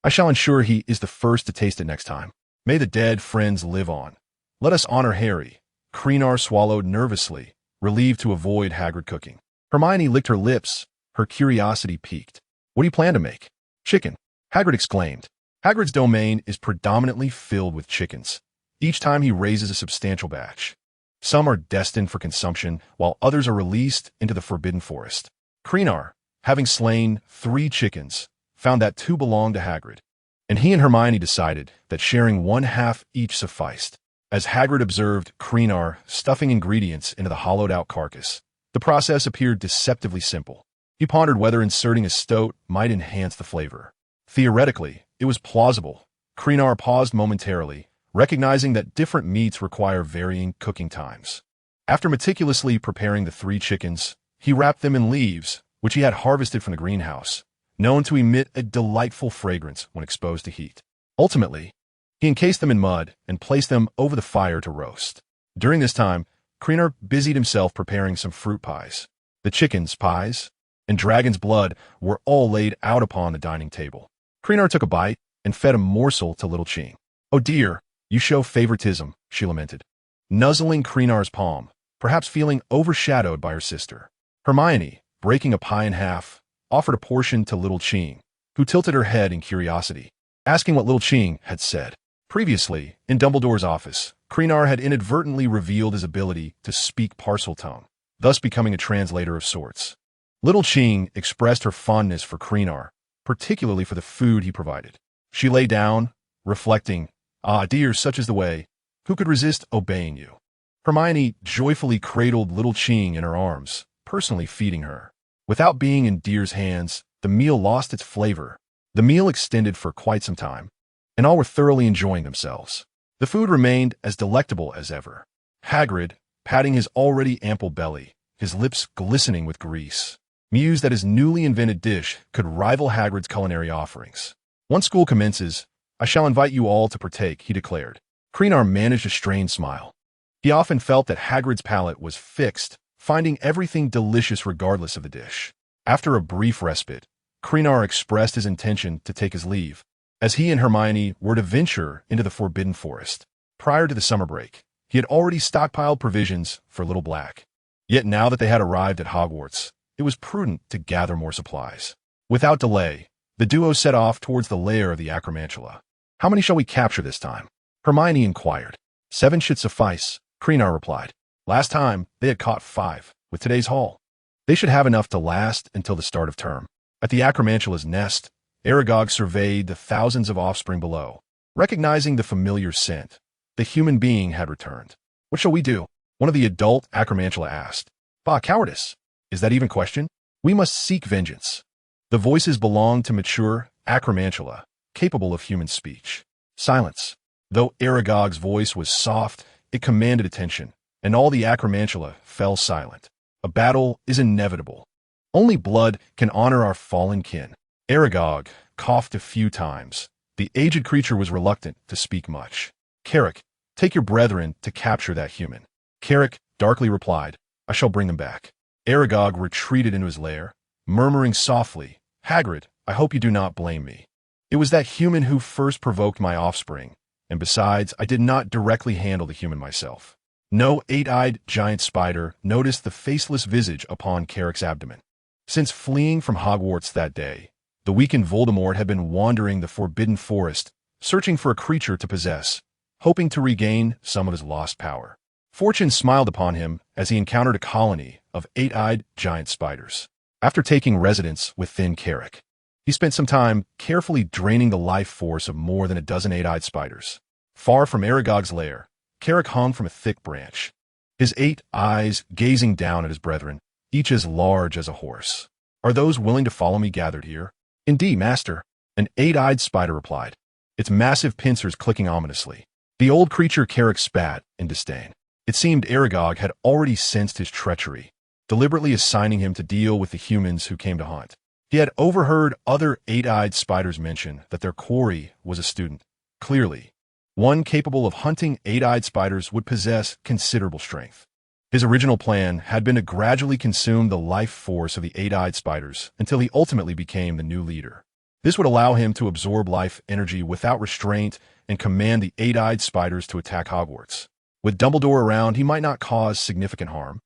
I shall ensure he is the first to taste it next time. May the dead friends live on. Let us honor Harry. Krena swallowed nervously, relieved to avoid Hagrid cooking. Hermione licked her lips, her curiosity piqued. What do you plan to make? Chicken, Hagrid exclaimed. Hagrid's domain is predominantly filled with chickens. Each time he raises a substantial batch. Some are destined for consumption, while others are released into the Forbidden Forest. Krena, having slain 3 chickens, found that 2 belonged to Hagrid, and he and Hermione decided that sharing 1/2 each sufficed. As Hagrid observed Krena stuffing ingredients into the hollowed-out carcass, the process appeared deceptively simple. He pondered whether inserting a stoat might enhance the flavor. Theoretically, it was plausible. Krena paused momentarily, recognizing that different meats require varying cooking times. After meticulously preparing the 3 chickens, he wrapped them in leaves, which he had harvested from the greenhouse, known to emit a delightful fragrance when exposed to heat. Ultimately, he encased them in mud and placed them over the fire to roast. During this time, Krena busied himself preparing some fruit pies. The chickens' pies and dragon's blood were all laid out upon the dining table. Krena took a bite and fed a morsel to little Ching. Oh dear, you show favoritism, she lamented, nuzzling Krena's palm, perhaps feeling overshadowed by her sister. Hermione, breaking a pie in half, offered a portion to little Ching, who tilted her head in curiosity, asking what little Ching had said. Previously, in Dumbledore's office, Krena had inadvertently revealed his ability to speak Parseltongue, thus becoming a translator of sorts. Little Ching expressed her fondness for Krena, particularly for the food he provided. She lay down, reflecting, ah dear, such is the way. Who could resist obeying you? Hermione joyfully cradled little Ching in her arms, personally feeding her. Without being in Dear's hands, the meal lost its flavor. The meal extended for quite some time, and all were thoroughly enjoying themselves. The food remained as delectable as ever. Hagrid, patting his already ample belly, his lips glistening with grease, mused that his newly invented dish could rival Hagrid's culinary offerings. Once school commences, I shall invite you all to partake, he declared. Krena managed a strained smile. He often felt that Hagrid's palate was fixed, finding everything delicious regardless of the dish. After a brief respite, Krena expressed his intention to take his leave, as he and Hermione were to venture into the Forbidden Forest. Prior to the summer break, he had already stockpiled provisions for Little Black. Yet now that they had arrived at Hogwarts, it was prudent to gather more supplies. Without delay, the duo set off towards the lair of the Acromantula. How many shall we capture this time? Hermione inquired. 7 should suffice, Krena replied. Last time, they had caught 5. With today's haul, they should have enough to last until the start of term. At the Acromantula's nest, Aragog surveyed the thousands of offspring below. Recognizing the familiar scent, the human being had returned. What shall we do? One of the adult Acromantula asked. Bah, cowardice. Is that even question? We must seek vengeance. The voices belonged to mature Acromantula, capable of human speech. Silence. Though Aragog's voice was soft, it commanded attention, and all the Acromantula fell silent. A battle is inevitable. Only blood can honor our fallen kin. Aragog coughed a few times. The aged creature was reluctant to speak much. Carrick, take your brethren to capture that human. Carrick darkly replied, I shall bring them back. Aragog retreated into his lair, murmuring softly, Hagrid, I hope you do not blame me. It was that human who first provoked my offspring, and besides, I did not directly handle the human myself. No eight-eyed giant spider noticed the faceless visage upon Carrick's abdomen. Since fleeing from Hogwarts that day, the weakened Voldemort had been wandering the forbidden forest, searching for a creature to possess, hoping to regain some of his lost power. Fortune smiled upon him as he encountered a colony of eight-eyed giant spiders. After taking residence within Carrick, he spent some time carefully draining the life force of more than a dozen eight-eyed spiders. Far from Aragog's lair, Carrick hung from a thick branch, his 8 eyes gazing down at his brethren, each as large as a horse. "Are those willing to follow me gathered here?" "Indeed, master," an 8-eyed spider replied, its massive pincers clicking ominously. The old creature Carrick spat in disdain. It seemed Aragog had already sensed his treachery, deliberately assigning him to deal with the humans who came to hunt. He had overheard other 8-eyed spiders mention that their quarry was a student. Clearly, one capable of hunting 8-eyed spiders would possess considerable strength. His original plan had been to gradually consume the life force of the 8-eyed spiders until he ultimately became the new leader. This would allow him to absorb life energy without restraint and command the 8-eyed spiders to attack Hogwarts. With Dumbledore around, he might not cause significant harm,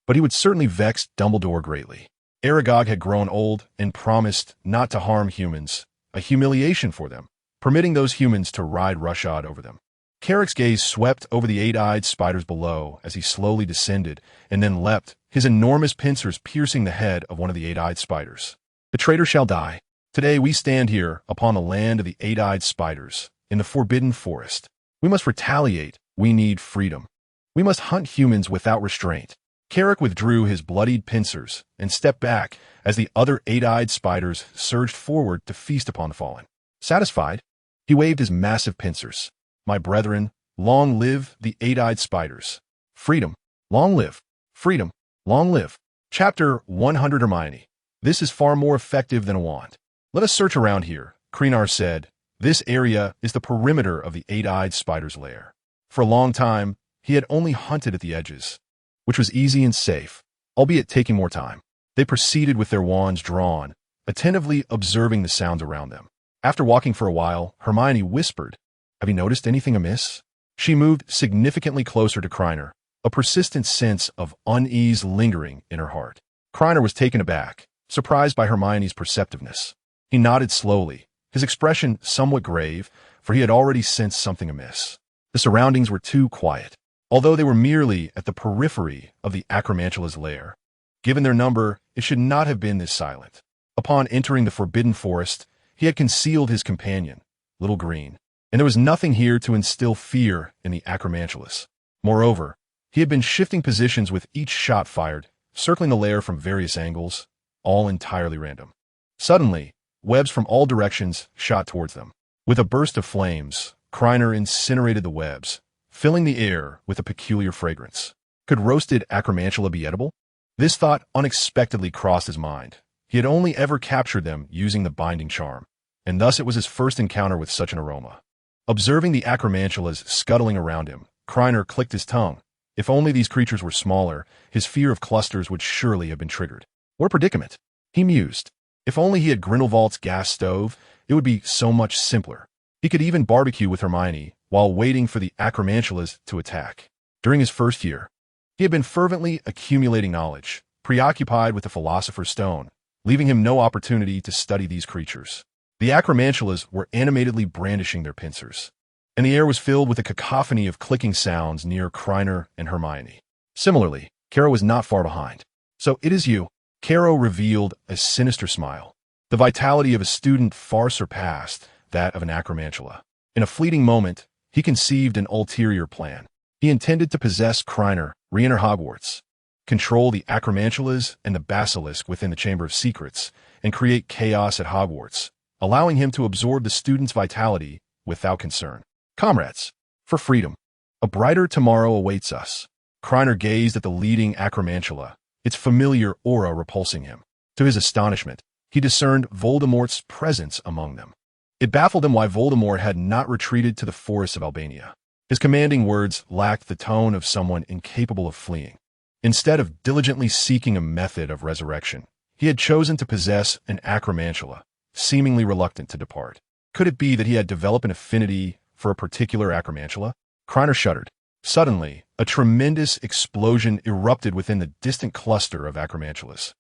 but he would certainly vex Dumbledore greatly. Aragog had grown old and promised not to harm humans, a humiliation for them, permitting those humans to ride roughshod over them. Carrick's gaze swept over the 8-eyed spiders below as he slowly descended and then leapt, his enormous pincers piercing the head of one of the 8-eyed spiders. "The traitor shall die. Today we stand here upon the land of the 8-eyed spiders, in the forbidden forest. We must retaliate. We need freedom. We must hunt humans without restraint." Carrick withdrew his bloodied pincers and stepped back as the other 8-eyed spiders surged forward to feast upon the fallen. Satisfied, he waved his massive pincers. "My brethren, long live the 8-eyed spiders. Freedom, long live. Freedom, long live." Chapter 100. Hermione. "This is far more effective than a wand. Let us search around here," Krena said. "This area is the perimeter of the 8-eyed spider's lair." For a long time, he had only hunted at the edges, which was easy and safe, albeit taking more time. They proceeded with their wands drawn, attentively observing the sounds around them. After walking for a while, Hermione whispered, "Have you noticed anything amiss?" She moved significantly closer to Krena, a persistent sense of unease lingering in her heart. Krena was taken aback, surprised by Hermione's perceptiveness. He nodded slowly, his expression somewhat grave, for he had already sensed something amiss. The surroundings were too quiet. Although they were merely at the periphery of the Acromantula's lair, given their number, it should not have been this silent. Upon entering the forbidden forest, he had concealed his companion, Little Green, and there was nothing here to instill fear in the Acromantulas. Moreover, he had been shifting positions with each shot fired, circling the lair from various angles, all entirely random. Suddenly, webs from all directions shot towards them. With a burst of flames, Krena incinerated the webs, filling the air with a peculiar fragrance. Could roasted Acromantula be edible? This thought unexpectedly crossed his mind. He had only ever captured them using the binding charm, and thus it was his first encounter with such an aroma. Observing the Acromantulas scuttling around him, Krena clicked his tongue. If only these creatures were smaller, his fear of clusters would surely have been triggered. What a predicament, he mused. If only he had Grindelwald's gas stove, it would be so much simpler. He could even barbecue with Hermione while waiting for the Acromantulas to attack. During his first year, he had been fervently accumulating knowledge, preoccupied with the Philosopher's Stone, leaving him no opportunity to study these creatures. The Acromantulas were animatedly brandishing their pincers, and the air was filled with a cacophony of clicking sounds near Krena and Hermione. Similarly, Caro was not far behind. "So it is you." Caro revealed a sinister smile. The vitality of a student far surpassed that of an Acromantula. In a fleeting moment, he conceived an ulterior plan. He intended to possess Krena, re-enter Hogwarts, control the Acromantulas and the basilisk within the Chamber of Secrets, and create chaos at Hogwarts, allowing him to absorb the student's vitality without concern. "Comrades, for freedom. A brighter tomorrow awaits us." Krena gazed at the leading Acromantula, its familiar aura repulsing him. To his astonishment, he discerned Voldemort's presence among them. It baffled him why Voldemort had not retreated to the forests of Albania. His commanding words lacked the tone of someone incapable of fleeing. Instead of diligently seeking a method of resurrection, he had chosen to possess an Acromantula, seemingly reluctant to depart. Could it be that he had developed an affinity for a particular Acromantula? Krena shuddered. Suddenly, A tremendous explosion erupted within the distant cluster of acromantulas.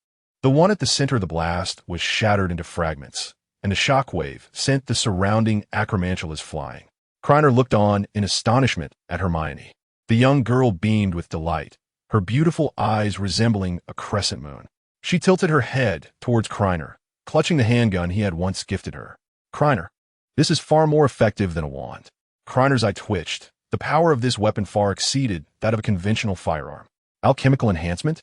The one at the center of the blast was shattered into fragments, and a shockwave sent the surrounding acromantulas flying. Krena looked on in astonishment at Hermione. The young girl beamed with delight, her beautiful eyes resembling a crescent moon. She tilted her head towards Krena, clutching the handgun he had once gifted her. Krena, this is far more effective than a wand. Krener's eye twitched. The power of this weapon far exceeded that of a conventional firearm. Alchemical enhancement?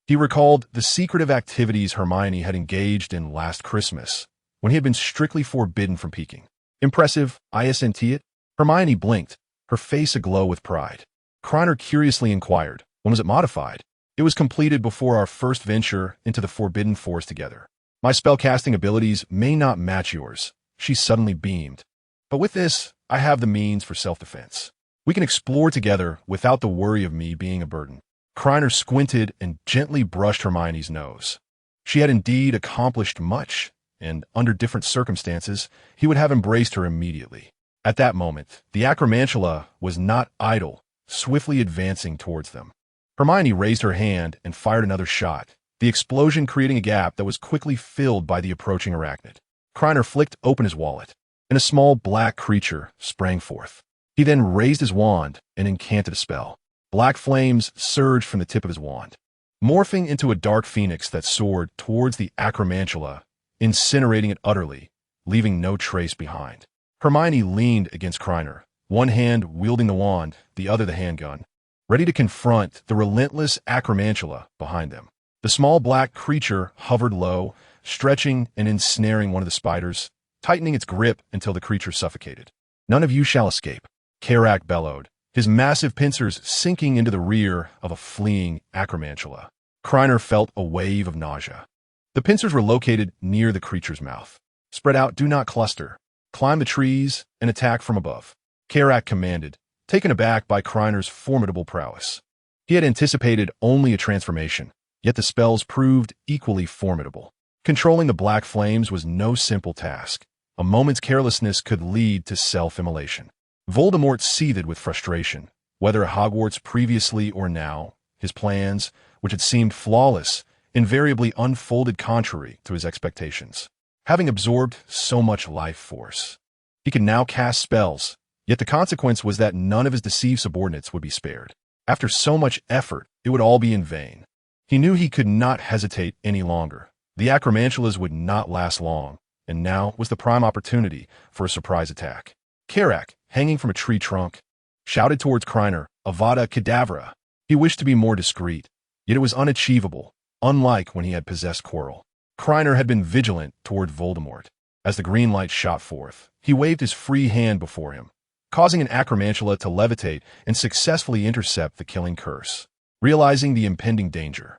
He recalled the secretive activities Hermione had engaged in last Christmas, when he had been strictly forbidden from peeking. Impressive, isn't it? Hermione blinked, her face aglow with pride. Krena curiously inquired, when was it modified? It was completed before our first venture into the Forbidden Forest together. My spellcasting abilities may not match yours. She suddenly beamed. But with this, I have the means for self-defense. We can explore together without the worry of me being a burden. Krena squinted and gently brushed Hermione's nose. She had indeed accomplished much, and under different circumstances, he would have embraced her immediately. At that moment, the acromantula was not idle, swiftly advancing towards them. Hermione raised her hand and fired another shot, the explosion creating a gap that was quickly filled by the approaching arachnid. Krena flicked open his wallet, and a small black creature sprang forth. He then raised his wand and incanted a spell. Black flames surged from the tip of his wand, morphing into a dark phoenix that soared towards the acromantula, incinerating it utterly, leaving no trace behind. Hermione leaned against Krena, one hand wielding the wand, the other the handgun, ready to confront the relentless acromantula behind them. The small black creature hovered low, stretching and ensnaring one of the spiders, tightening its grip until the creature suffocated. None of you shall escape, Kerak bellowed, his massive pincers sinking into the rear of a fleeing acromantula. Krena felt a wave of nausea. The pincers were located near the creature's mouth. Spread out, do not cluster. Climb the trees and attack from above, Kerak commanded, taken aback by Krener's formidable prowess. He had anticipated only a transformation, yet the spells proved equally formidable. Controlling the black flames was no simple task. A moment's carelessness could lead to self-immolation. Voldemort seethed with frustration. Whether at Hogwarts previously or now, his plans, which had seemed flawless, invariably unfolded contrary to his expectations. Having absorbed so much life force, he could now cast spells, yet the consequence was that none of his deceived subordinates would be spared. After so much effort, it would all be in vain. He knew he could not hesitate any longer. The acromantulas would not last long, and now was the prime opportunity for a surprise attack. Kerak, hanging from a tree trunk, shouted towards Krena, Avada Kedavra. He wished to be more discreet, yet it was unachievable, unlike when he had possessed Quirrell. Krena had been vigilant toward Voldemort. As the green light shot forth, he waved his free hand before him, causing an acromantula to levitate and successfully intercept the killing curse. Realizing the impending danger,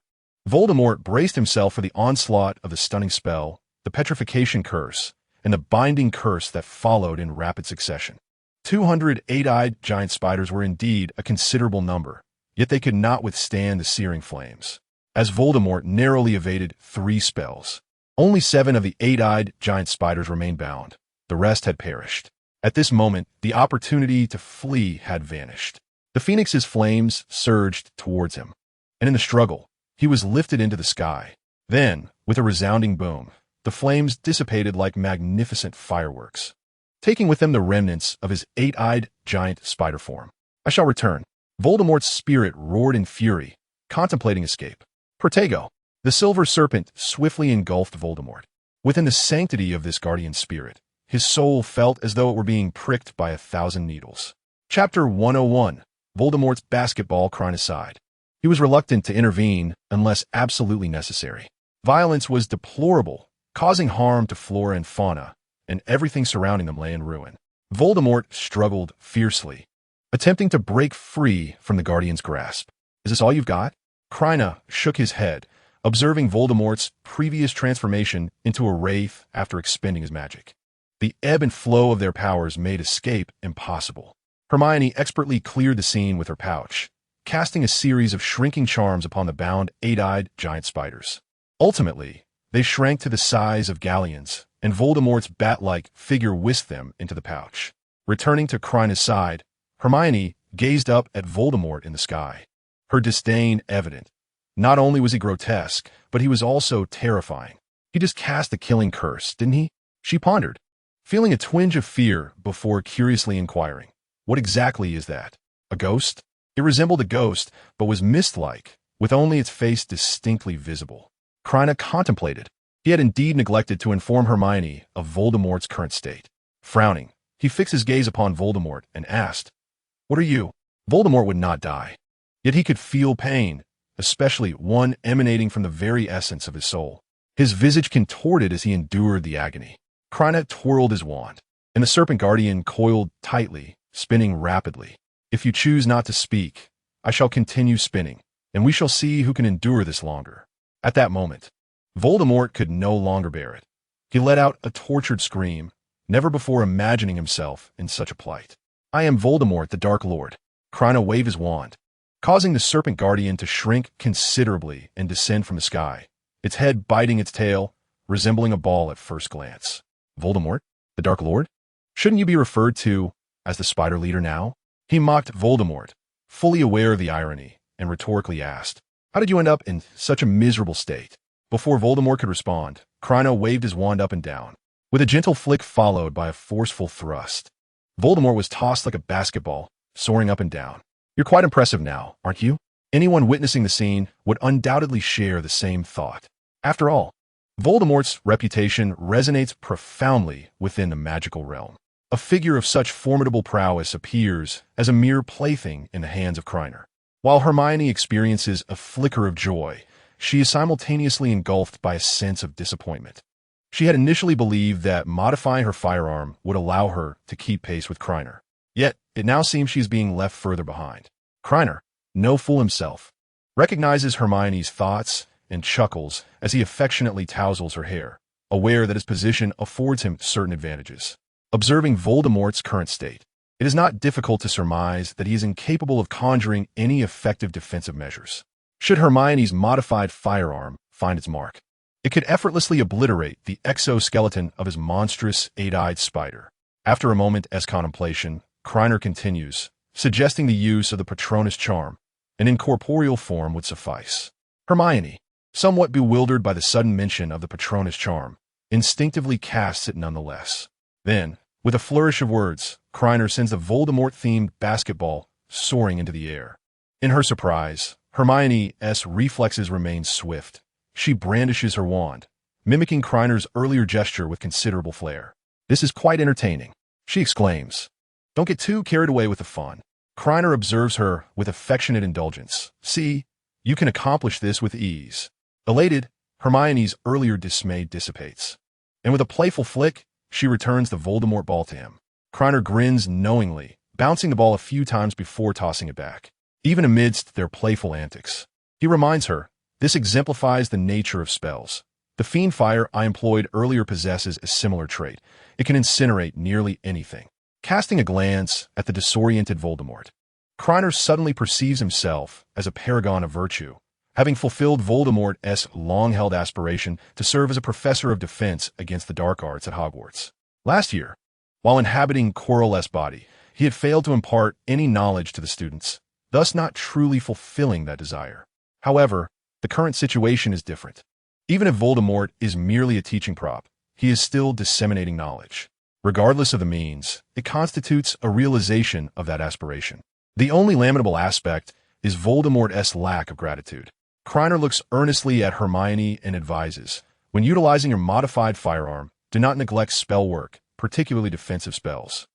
Voldemort braced himself for the onslaught of the stunning spell, the petrification curse, and the binding curse that followed in rapid succession. 200 eight-eyed giant spiders were indeed a considerable number, yet they could not withstand the searing flames. As Voldemort narrowly evaded 3 spells, only 7 of the eight-eyed giant spiders remained bound. The rest had perished. At this moment, the opportunity to flee had vanished. The Phoenix's flames surged towards him, and in the struggle, he was lifted into the sky. Then, with a resounding boom, the flames dissipated like magnificent fireworks, taking with them the remnants of his eight-eyed giant spider form. I shall return. Voldemort's spirit roared in fury, contemplating escape. Protego. The silver serpent swiftly engulfed Voldemort. Within the sanctity of this guardian spirit, his soul felt as though it were being pricked by 1,000 needles. Chapter 101. Voldemort's basketball crynocide. He was reluctant to intervene unless absolutely necessary. Violence was deplorable, causing harm to flora and fauna, and everything surrounding them lay in ruin. Voldemort struggled fiercely, attempting to break free from the Guardian's grasp. Is this all you've got? Krena shook his head, observing Voldemort's previous transformation into a wraith after expending his magic. The ebb and flow of their powers made escape impossible. Hermione expertly cleared the scene with her pouch, casting a series of shrinking charms upon the bound eight-eyed giant spiders. Ultimately, they shrank to the size of galleons, and Voldemort's bat-like figure whisked them into the pouch. Returning to Krena's side, Hermione gazed up at Voldemort in the sky, her disdain evident. Not only was he grotesque, but he was also terrifying. He just cast the killing curse, didn't he? She pondered, feeling a twinge of fear before curiously inquiring, "What exactly is that? A ghost?" It resembled a ghost, but was mist-like, with only its face distinctly visible. Krena contemplated. He had indeed neglected to inform Hermione of Voldemort's current state. Frowning, he fixed his gaze upon Voldemort and asked, "What are you?" Voldemort would not die. Yet he could feel pain, especially one emanating from the very essence of his soul. His visage contorted as he endured the agony. Krena twirled his wand, and the Serpent Guardian coiled tightly, spinning rapidly. "If you choose not to speak, I shall continue spinning, and we shall see who can endure this longer." At that moment, Voldemort could no longer bear it. He let out a tortured scream, never before imagining himself in such a plight. "I am Voldemort, the Dark Lord." Krena waved his wand, causing the Serpent Guardian to shrink considerably and descend from the sky, its head biting its tail, resembling a ball at first glance. "Voldemort, the Dark Lord? Shouldn't you be referred to as the Spider Leader now?" He mocked Voldemort, fully aware of the irony, and rhetorically asked, "How did you end up in such a miserable state?" Before Voldemort could respond, Krena waved his wand up and down, with a gentle flick followed by a forceful thrust. Voldemort was tossed like a basketball, soaring up and down. "You're quite impressive now, aren't you?" Anyone witnessing the scene would undoubtedly share the same thought. After all, Voldemort's reputation resonates profoundly within the magical realm. A figure of such formidable prowess appears as a mere plaything in the hands of Krena. While Hermione experiences a flicker of joy, she is simultaneously engulfed by a sense of disappointment. She had initially believed that modifying her firearm would allow her to keep pace with Krena. Yet, it now seems she is being left further behind. Krena, no fool himself, recognizes Hermione's thoughts and chuckles as he affectionately tousles her hair, aware that his position affords him certain advantages. Observing Voldemort's current state, it is not difficult to surmise that he is incapable of conjuring any effective defensive measures. Should Hermione's modified firearm find its mark, it could effortlessly obliterate the exoskeleton of his monstrous eight-eyed spider. After a moment as contemplation, Krena continues, suggesting the use of the Patronus charm. An incorporeal form would suffice. Hermione, somewhat bewildered by the sudden mention of the Patronus charm, instinctively casts it nonetheless. Then, with a flourish of words, Krena sends the Voldemort-themed basketball soaring into the air. In her surprise, Hermione's reflexes remain swift. She brandishes her wand, mimicking Krener's earlier gesture with considerable flair. "This is quite entertaining," she exclaims. "Don't get too carried away with the fun." Krena observes her with affectionate indulgence. "See, you can accomplish this with ease." Elated, Hermione's earlier dismay dissipates, and with a playful flick, she returns the Voldemort ball to him. Krena grins knowingly, bouncing the ball a few times before tossing it back. Even amidst their playful antics, he reminds her, "This exemplifies the nature of spells. The fiend fire I employed earlier possesses a similar trait. It can incinerate nearly anything." Casting a glance at the disoriented Voldemort, Krena suddenly perceives himself as a paragon of virtue, having fulfilled Voldemort's long-held aspiration to serve as a professor of defense against the dark arts at Hogwarts. Last year, while inhabiting Quirrell's body, he had failed to impart any knowledge to the students, thus not truly fulfilling that desire. However, the current situation is different. Even if Voldemort is merely a teaching prop, he is still disseminating knowledge. Regardless of the means, it constitutes a realization of that aspiration. The only lamentable aspect is Voldemort's lack of gratitude. Krena looks earnestly at Hermione and advises, "When utilizing your modified firearm, do not neglect spell work, particularly defensive spells.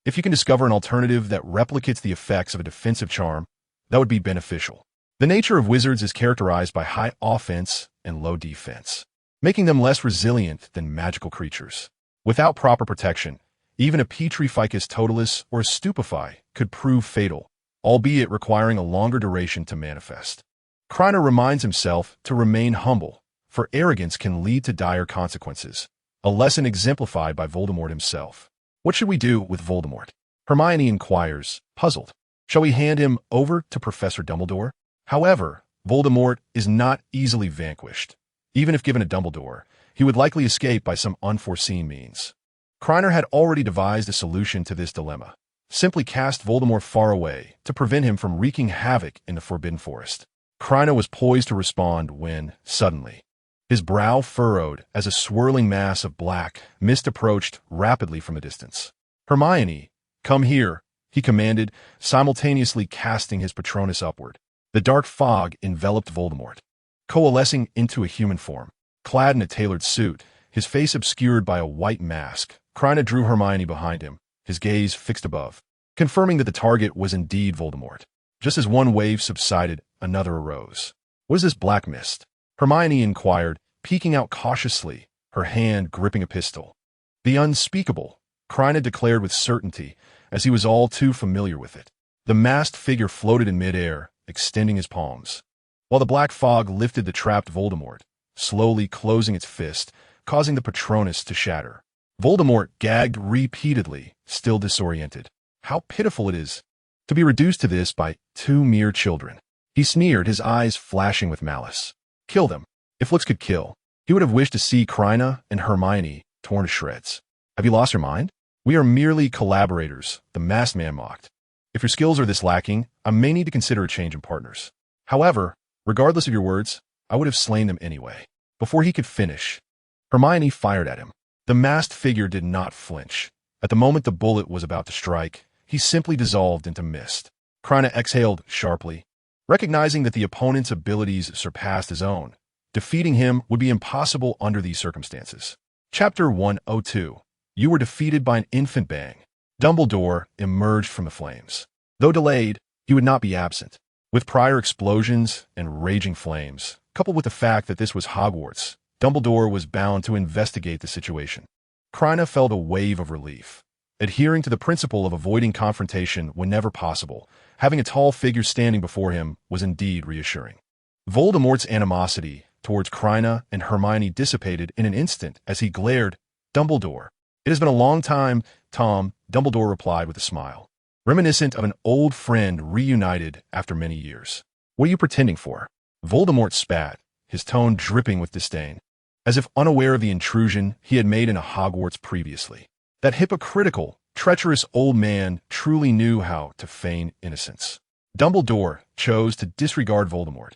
If you can discover an alternative that replicates the effects of a defensive charm, that would be beneficial." The nature of wizards is characterized by high offense and low defense, making them less resilient than magical creatures. Without proper protection, even a Petrificus Totalis or a Stupefy could prove fatal, albeit requiring a longer duration to manifest. Krena reminds himself to remain humble, for arrogance can lead to dire consequences, a lesson exemplified by Voldemort himself. "What should we do with Voldemort?" Hermione inquires, puzzled. "Shall we hand him over to Professor Dumbledore?" However, Voldemort is not easily vanquished. Even if given a Dumbledore, he would likely escape by some unforeseen means. Krena had already devised a solution to this dilemma. simply cast Voldemort far away to prevent him from wreaking havoc in the Forbidden Forest. Krena was poised to respond when, suddenly, his brow furrowed as a swirling mass of black mist approached rapidly from a distance. "Hermione, come here," he commanded, simultaneously casting his Patronus upward. The dark fog enveloped Voldemort, coalescing into a human form. Clad in a tailored suit, his face obscured by a white mask, Krena drew Hermione behind him, his gaze fixed above, confirming that the target was indeed Voldemort. Just as one wave subsided, another arose. "What is this black mist?" Hermione inquired, peeking out cautiously, her hand gripping a pistol. "The unspeakable," Krena declared with certainty, as he was all too familiar with it. The masked figure floated in midair, extending his palms, while the black fog lifted the trapped Voldemort, slowly closing its fist, causing the Patronus to shatter. Voldemort gagged repeatedly, still disoriented. How pitiful it is to be reduced to this by two mere children. He sneered, his eyes flashing with malice. Kill them. If looks could kill, he would have wished to see Krena and Hermione torn to shreds. "Have you lost your mind? We are merely collaborators," the masked man mocked. "If your skills are this lacking, I may need to consider a change in partners. However, regardless of your words, I would have slain them anyway." Before he could finish, Hermione fired at him. The masked figure did not flinch. At the moment the bullet was about to strike, he simply dissolved into mist. Krena exhaled sharply, recognizing that the opponent's abilities surpassed his own. Defeating him would be impossible under these circumstances. Chapter 102. You were defeated by an infant bang. Dumbledore emerged from the flames. Though delayed, he would not be absent. With prior explosions and raging flames, coupled with the fact that this was Hogwarts, Dumbledore was bound to investigate the situation. Krena felt a wave of relief. Adhering to the principle of avoiding confrontation whenever possible, having a tall figure standing before him was indeed reassuring. Voldemort's animosity towards Krena and Hermione dissipated in an instant as he glared. "Dumbledore, it has been a long time, Tom," Dumbledore replied with a smile, reminiscent of an old friend reunited after many years. "What are you pretending for?" Voldemort spat, his tone dripping with disdain, as if unaware of the intrusion he had made into Hogwarts previously. That hypocritical, treacherous old man truly knew how to feign innocence. Dumbledore chose to disregard Voldemort,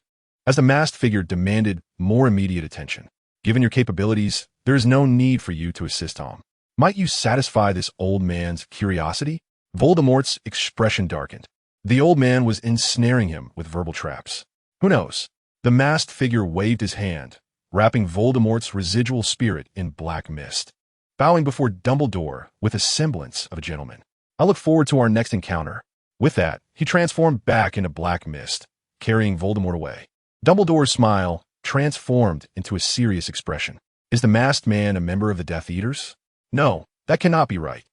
as the masked figure demanded more immediate attention. "Given your capabilities, there is no need for you to assist Tom. Might you satisfy this old man's curiosity?" Voldemort's expression darkened. The old man was ensnaring him with verbal traps. "Who knows?" The masked figure waved his hand, wrapping Voldemort's residual spirit in black mist, bowing before Dumbledore with a semblance of a gentleman. "I look forward to our next encounter." With that, he transformed back into black mist, carrying Voldemort away. Dumbledore's smile transformed into a serious expression. "Is the masked man a member of the Death Eaters?" "No, that cannot be right.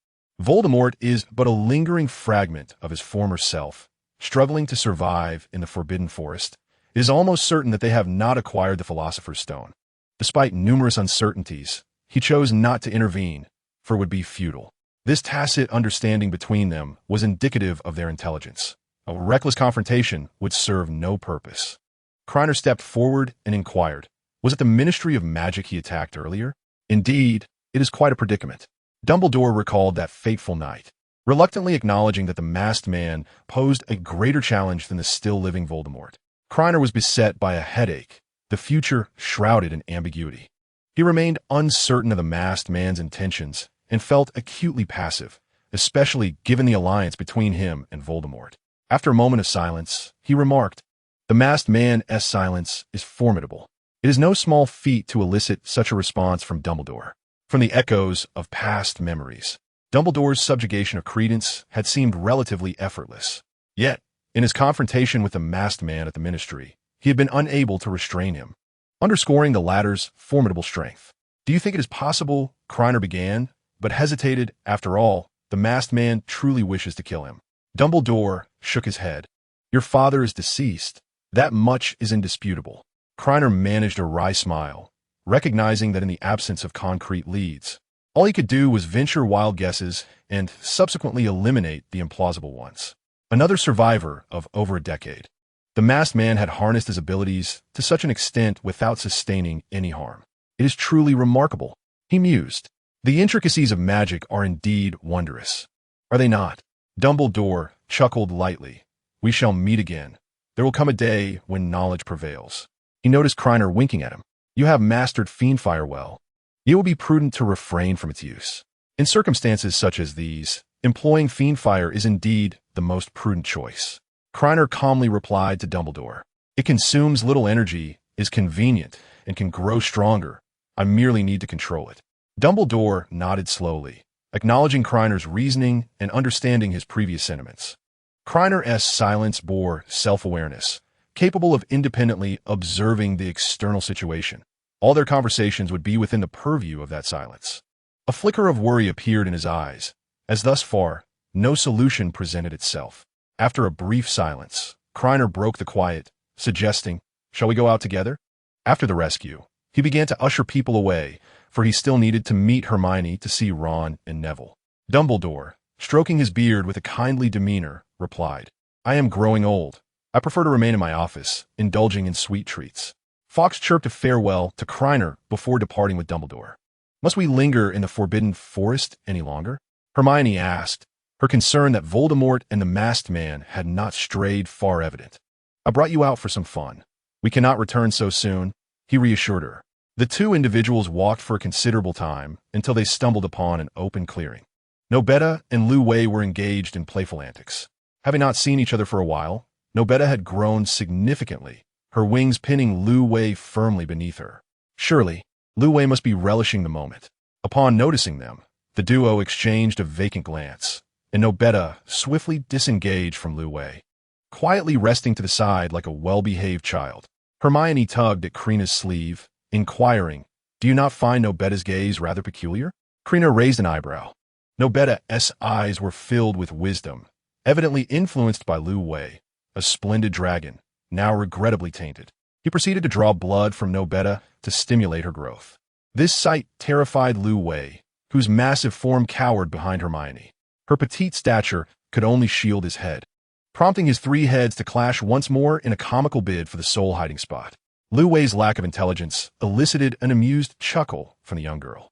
Voldemort is but a lingering fragment of his former self, struggling to survive in the Forbidden Forest. It is almost certain that they have not acquired the Philosopher's Stone. Despite numerous uncertainties, he chose not to intervene, for it would be futile. This tacit understanding between them was indicative of their intelligence. A reckless confrontation would serve no purpose. Krena stepped forward and inquired, "Was it the Ministry of Magic he attacked earlier?" "Indeed, it is quite a predicament." Dumbledore recalled that fateful night, reluctantly acknowledging that the masked man posed a greater challenge than the still-living Voldemort. Krena was beset by a headache, the future shrouded in ambiguity. He remained uncertain of the masked man's intentions and felt acutely passive, especially given the alliance between him and Voldemort. After a moment of silence, he remarked, "The masked man's silence is formidable." It is no small feat to elicit such a response from Dumbledore. From the echoes of past memories, Dumbledore's subjugation of Credence had seemed relatively effortless. Yet, in his confrontation with the masked man at the Ministry, he had been unable to restrain him, underscoring the latter's formidable strength. "Do you think it is possible?" Krena began, but hesitated. "After all, the masked man truly wishes to kill him." Dumbledore shook his head. "Your father is deceased. That much is indisputable." Krena managed a wry smile, recognizing that in the absence of concrete leads, all he could do was venture wild guesses and subsequently eliminate the implausible ones. Another survivor of over a decade, the masked man had harnessed his abilities to such an extent without sustaining any harm. "It is truly remarkable," he mused. "The intricacies of magic are indeed wondrous, are they not?" Dumbledore chuckled lightly. We shall meet again. There will come a day when knowledge prevails. He noticed Krena winking at him. You have mastered fiendfire well. It will be prudent to refrain from its use. In circumstances such as these, employing fiendfire is indeed the most prudent choice. Krena calmly replied to Dumbledore. It consumes little energy, is convenient, and can grow stronger. I merely need to control it. Dumbledore nodded slowly, acknowledging Krener's reasoning and understanding his previous sentiments. Krener's silence bore self-awareness, capable of independently observing the external situation. All their conversations would be within the purview of that silence. A flicker of worry appeared in his eyes, as thus far, no solution presented itself. After a brief silence, Krena broke the quiet, suggesting, shall we go out together? After the rescue, he began to usher people away, for he still needed to meet Hermione to see Ron and Neville. Dumbledore, stroking his beard with a kindly demeanor, replied, I am growing old. I prefer to remain in my office, indulging in sweet treats. Fawkes chirped a farewell to Krena before departing with Dumbledore. Must we linger in the Forbidden Forest any longer? Hermione asked, her concern that Voldemort and the masked man had not strayed far evident. I brought you out for some fun. We cannot return so soon, he reassured her. The two individuals walked for a considerable time until they stumbled upon an open clearing. Nobeta and Lu Wei were engaged in playful antics. Having not seen each other for a while, Nobeta had grown significantly, her wings pinning Lu Wei firmly beneath her. Surely, Lu Wei must be relishing the moment. Upon noticing them, the duo exchanged a vacant glance, and Nobeta swiftly disengaged from Lu Wei. Quietly resting to the side like a well-behaved child, Hermione tugged at Krena's sleeve, inquiring, do you not find Nobeta's gaze rather peculiar? Krena raised an eyebrow. Nobeta's eyes were filled with wisdom, evidently influenced by Lu Wei, a splendid dragon, now regrettably tainted. He proceeded to draw blood from Nobeta to stimulate her growth. This sight terrified Lu Wei, whose massive form cowered behind Hermione. Her petite stature could only shield his head, prompting his three heads to clash once more in a comical bid for the sole hiding spot. Lu Wei's lack of intelligence elicited an amused chuckle from the young girl.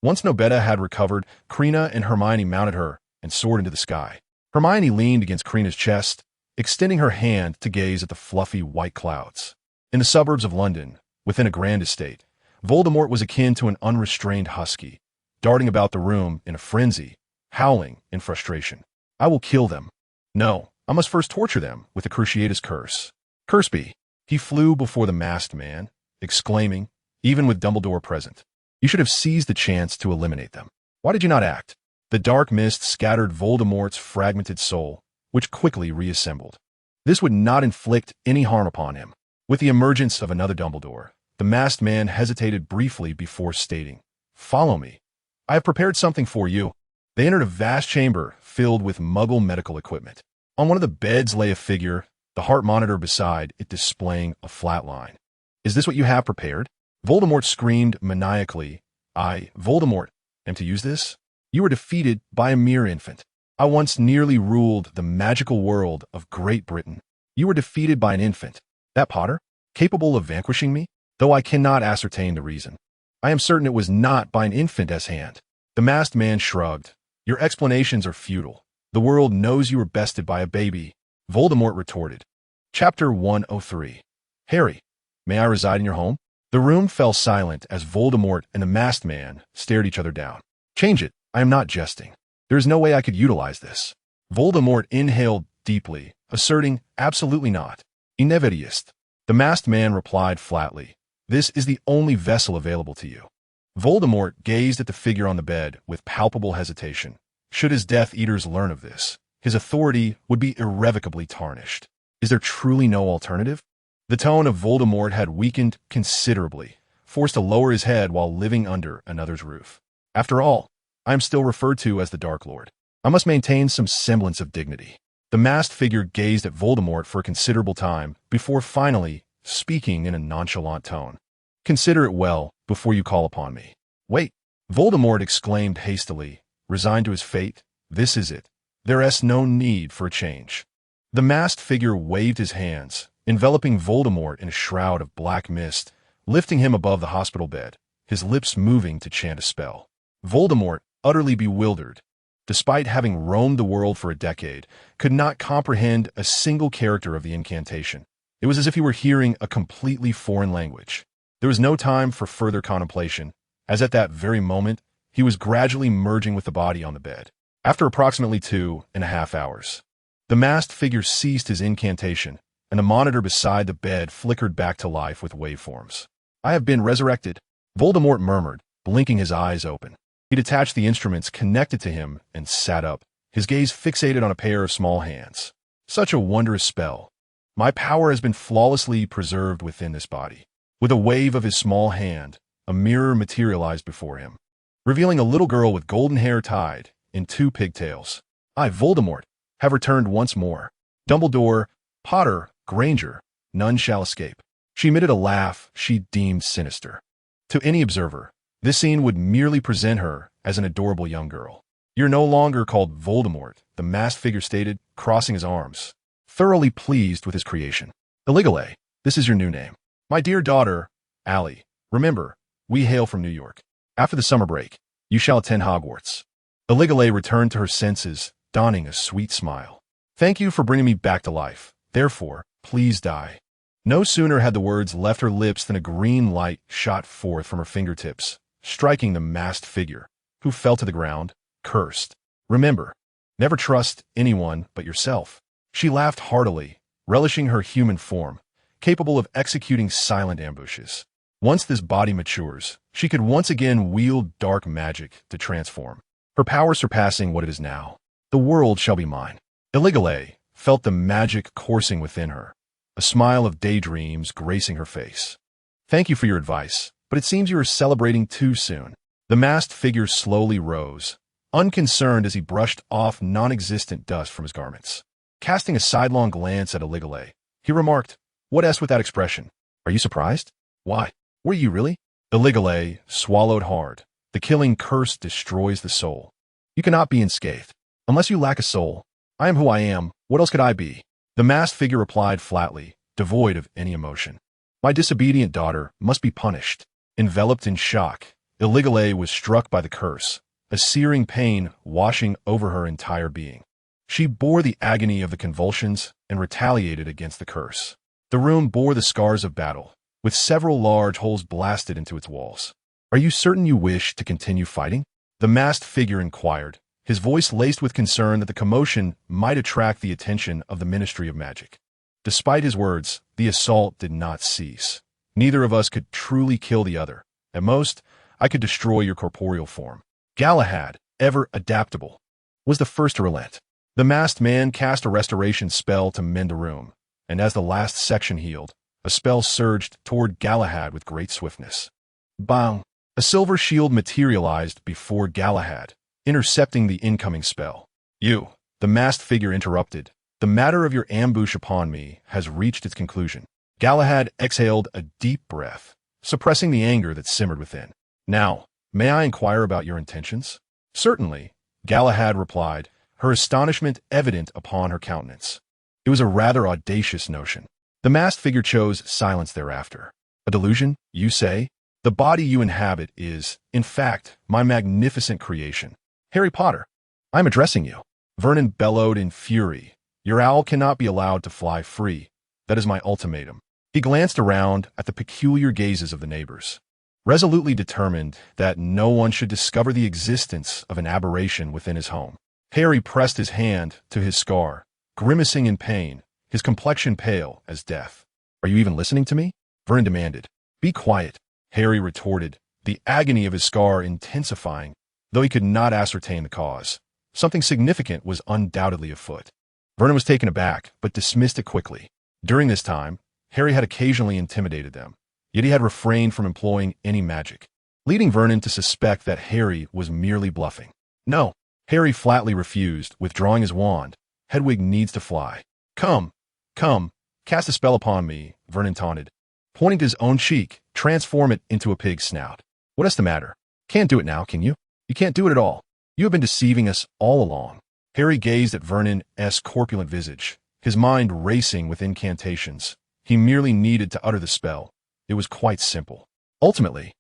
Once Nobeta had recovered, Krena and Hermione mounted her and soared into the sky. Hermione leaned against Krena's chest, extending her hand to gaze at the fluffy white clouds. In the suburbs of London, within a grand estate, Voldemort was akin to an unrestrained husky, darting about the room in a frenzy, howling in frustration. I will kill them. No, I must first torture them with the Cruciatus curse. Curse be! He flew before the masked man, exclaiming, even with Dumbledore present, you should have seized the chance to eliminate them. Why did you not act? The dark mist scattered Voldemort's fragmented soul, which quickly reassembled. This would not inflict any harm upon him. With the emergence of another Dumbledore, the masked man hesitated briefly before stating, follow me. I have prepared something for you. They entered a vast chamber filled with Muggle medical equipment. On one of the beds lay a figure, the heart monitor beside it displaying a flat line. Is this what you have prepared? Voldemort screamed maniacally. I, Voldemort, am to use this? You were defeated by a mere infant. I once nearly ruled the magical world of Great Britain. You were defeated by an infant. That Potter? Capable of vanquishing me? Though I cannot ascertain the reason. I am certain it was not by an infant's hand. The masked man shrugged. Your explanations are futile. The world knows you were bested by a baby. Voldemort retorted. Chapter 103. Harry, may I reside in your home? The room fell silent as Voldemort and the masked man stared each other down. Change it. I am not jesting. There is no way I could utilize this. Voldemort inhaled deeply, asserting, absolutely not. Inevitist. The masked man replied flatly. This is the only vessel available to you. Voldemort gazed at the figure on the bed with palpable hesitation. Should his Death Eaters learn of this, his authority would be irrevocably tarnished. Is there truly no alternative? The tone of Voldemort had weakened considerably, forced to lower his head while living under another's roof. After all, I am still referred to as the Dark Lord. I must maintain some semblance of dignity. The masked figure gazed at Voldemort for a considerable time before finally speaking in a nonchalant tone. Consider it well before you call upon me. Wait, Voldemort exclaimed hastily, resigned to his fate. This is it. There is no need for a change. The masked figure waved his hands, enveloping Voldemort in a shroud of black mist, lifting him above the hospital bed, his lips moving to chant a spell. Voldemort, utterly bewildered, despite having roamed the world for a decade, could not comprehend a single character of the incantation. It was as if he were hearing a completely foreign language. There was no time for further contemplation, as at that very moment, he was gradually merging with the body on the bed. After approximately 2.5 hours, the masked figure ceased his incantation, and the monitor beside the bed flickered back to life with waveforms. "I have been resurrected," Voldemort murmured, blinking his eyes open. He detached the instruments connected to him and sat up, his gaze fixated on a pair of small hands. "Such a wondrous spell. My power has been flawlessly preserved within this body." With a wave of his small hand, a mirror materialized before him, revealing a little girl with golden hair tied in 2 pigtails. "I, Voldemort, have returned once more. Dumbledore, Potter, Granger, none shall escape." She emitted a laugh she deemed sinister. To any observer, this scene would merely present her as an adorable young girl. "You're no longer called Voldemort," the masked figure stated, crossing his arms, thoroughly pleased with his creation. "Caligula, this is your new name. My dear daughter, Allie, remember, we hail from New York. After the summer break, you shall attend Hogwarts." Caligula returned to her senses, donning a sweet smile. "Thank you for bringing me back to life. Therefore, please die." No sooner had the words left her lips than a green light shot forth from her fingertips, striking the masked figure, who fell to the ground, cursed. "Remember, never trust anyone but yourself." She laughed heartily, relishing her human form, capable of executing silent ambushes. Once this body matures, she could once again wield dark magic to transform, her power surpassing what it is now. "The world shall be mine." Caligula felt the magic coursing within her, a smile of daydreams gracing her face. "Thank you for your advice, but it seems you are celebrating too soon." The masked figure slowly rose, unconcerned as he brushed off non-existent dust from his garments. Casting a sidelong glance at Caligula, he remarked, "What with that expression? Are you surprised?" "Why, were you really?" Caligula swallowed hard. "The killing curse destroys the soul. You cannot be unscathed. Unless you lack a soul, I am who I am. What else could I be?" The masked figure replied flatly, devoid of any emotion. "My disobedient daughter must be punished." Enveloped in shock, Caligula was struck by the curse, a searing pain washing over her entire being. She bore the agony of the convulsions and retaliated against the curse. The room bore the scars of battle, with several large holes blasted into its walls. "Are you certain you wish to continue fighting?" the masked figure inquired, his voice laced with concern that the commotion might attract the attention of the Ministry of Magic. Despite his words, the assault did not cease. "Neither of us could truly kill the other. At most, I could destroy your corporeal form." Galahad, ever adaptable, was the first to relent. The masked man cast a restoration spell to mend the room, and as the last section healed, a spell surged toward Galahad with great swiftness. Bang! A silver shield materialized before Galahad, intercepting the incoming spell. "You," the masked figure interrupted, "the matter of your ambush upon me has reached its conclusion." Galahad exhaled a deep breath, suppressing the anger that simmered within. "Now, may I inquire about your intentions?" "Certainly," Galahad replied, her astonishment evident upon her countenance. It was a rather audacious notion. The masked figure chose silence thereafter. "A delusion, you say? The body you inhabit is, in fact, my magnificent creation. Harry Potter, I am addressing you." Vernon bellowed in fury. "Your owl cannot be allowed to fly free. That is my ultimatum." He glanced around at the peculiar gazes of the neighbors, resolutely determined that no one should discover the existence of an aberration within his home. Harry pressed his hand to his scar, grimacing in pain, his complexion pale as death. "Are you even listening to me?" Vernon demanded. "Be quiet," Harry retorted, the agony of his scar intensifying, though he could not ascertain the cause. Something significant was undoubtedly afoot. Vernon was taken aback, but dismissed it quickly. During this time, Harry had occasionally intimidated them, yet he had refrained from employing any magic, leading Vernon to suspect that Harry was merely bluffing. "No," Harry flatly refused, withdrawing his wand. "Hedwig needs to fly." Come, cast a spell upon me," Vernon taunted. Pointing to his own cheek, transform it into a pig's snout. "What is the matter? Can't do it now, can you? You can't do it at all. You have been deceiving us all along." Harry gazed at Vernon's corpulent visage, his mind racing with incantations. He merely needed to utter the spell. It was quite simple. Ultimately,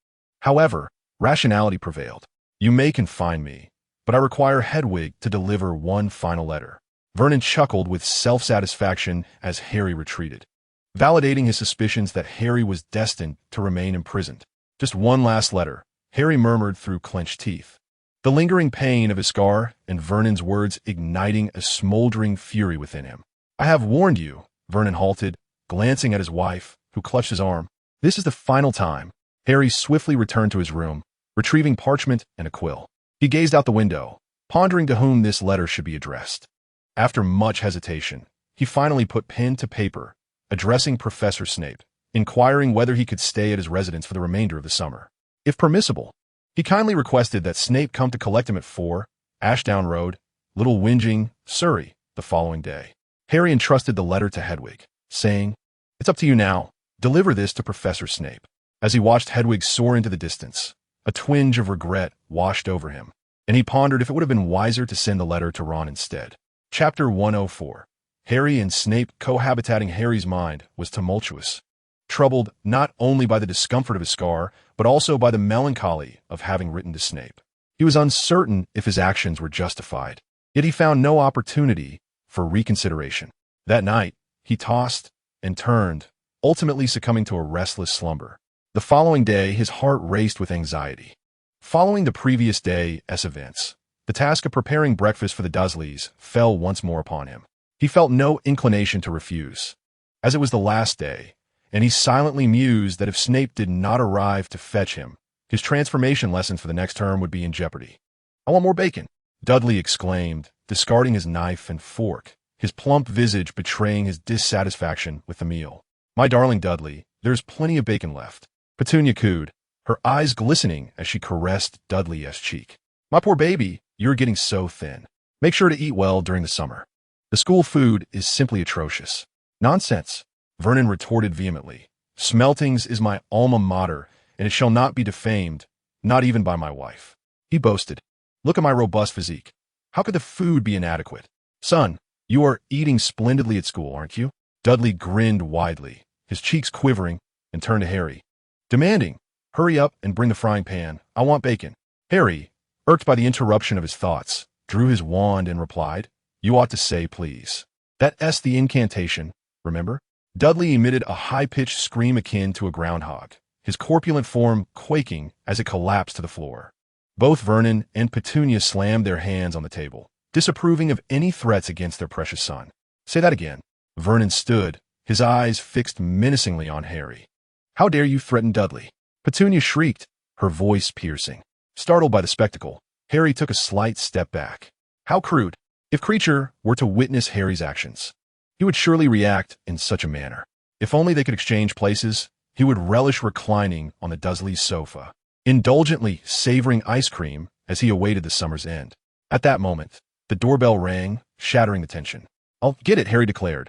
however, rationality prevailed. "You may confine me, but I require Hedwig to deliver one final letter. Vernon chuckled with self-satisfaction as Harry retreated, validating his suspicions that Harry was destined to remain imprisoned. Just one last letter, Harry murmured through clenched teeth, the lingering pain of his scar and Vernon's words igniting a smoldering fury within him. I have warned you. Vernon halted, glancing at his wife, who clutched his arm. This is the final time. Harry swiftly returned to his room, retrieving parchment and a quill. He gazed out the window, pondering to whom this letter should be addressed. After much hesitation, he finally put pen to paper, addressing Professor Snape, inquiring whether he could stay at his residence for the remainder of the summer. If permissible, he kindly requested that Snape come to collect him at 4, Ashdown Road, Little Whinging, Surrey, the following day. Harry entrusted the letter to Hedwig, saying, "It's up to you now. Deliver this to Professor Snape." As he watched Hedwig soar into the distance, a twinge of regret washed over him, and he pondered if it would have been wiser to send the letter to Ron instead. Chapter 104. Harry and Snape cohabitating. Harry's mind was tumultuous, troubled not only by the discomfort of his scar, but also by the melancholy of having written to Snape. He was uncertain if his actions were justified, yet he found no opportunity for reconsideration. That night, he tossed and turned, ultimately succumbing to a restless slumber. The following day, his heart raced with anxiety. Following the previous day's events, the task of preparing breakfast for the Dursleys fell once more upon him. He felt no inclination to refuse, as it was the last day, and he silently mused that if Snape did not arrive to fetch him, his transformation lessons for the next term would be in jeopardy. "I want more bacon," Dudley exclaimed, discarding his knife and fork, his plump visage betraying his dissatisfaction with the meal. "My darling Dudley, there's plenty of bacon left," Petunia cooed, her eyes glistening as she caressed Dudley's cheek. "My poor baby, you're getting so thin. Make sure to eat well during the summer. The school food is simply atrocious." "Nonsense," Vernon retorted vehemently. "Smeltings is my alma mater, and it shall not be defamed, not even by my wife." He boasted. "Look at my robust physique. How could the food be inadequate? Son, you are eating splendidly at school, aren't you?" Dudley grinned widely, his cheeks quivering, and turned to Harry, demanding, "Hurry up and bring the frying pan. I want bacon." Harry, irked by the interruption of his thoughts, drew his wand and replied, "You ought to say please. That's the incantation, remember?" Dudley emitted a high-pitched scream akin to a groundhog, his corpulent form quaking as it collapsed to the floor. Both Vernon and Petunia slammed their hands on the table, disapproving of any threats against their precious son. "Say that again." Vernon stood, his eyes fixed menacingly on Harry. "How dare you threaten Dudley?" Petunia shrieked, her voice piercing. Startled by the spectacle, Harry took a slight step back. How crude! If Creature were to witness Harry's actions, he would surely react in such a manner. If only they could exchange places, he would relish reclining on the Dursleys' sofa, indulgently savoring ice cream as he awaited the summer's end. At that moment, the doorbell rang, shattering the tension. "I'll get it," Harry declared,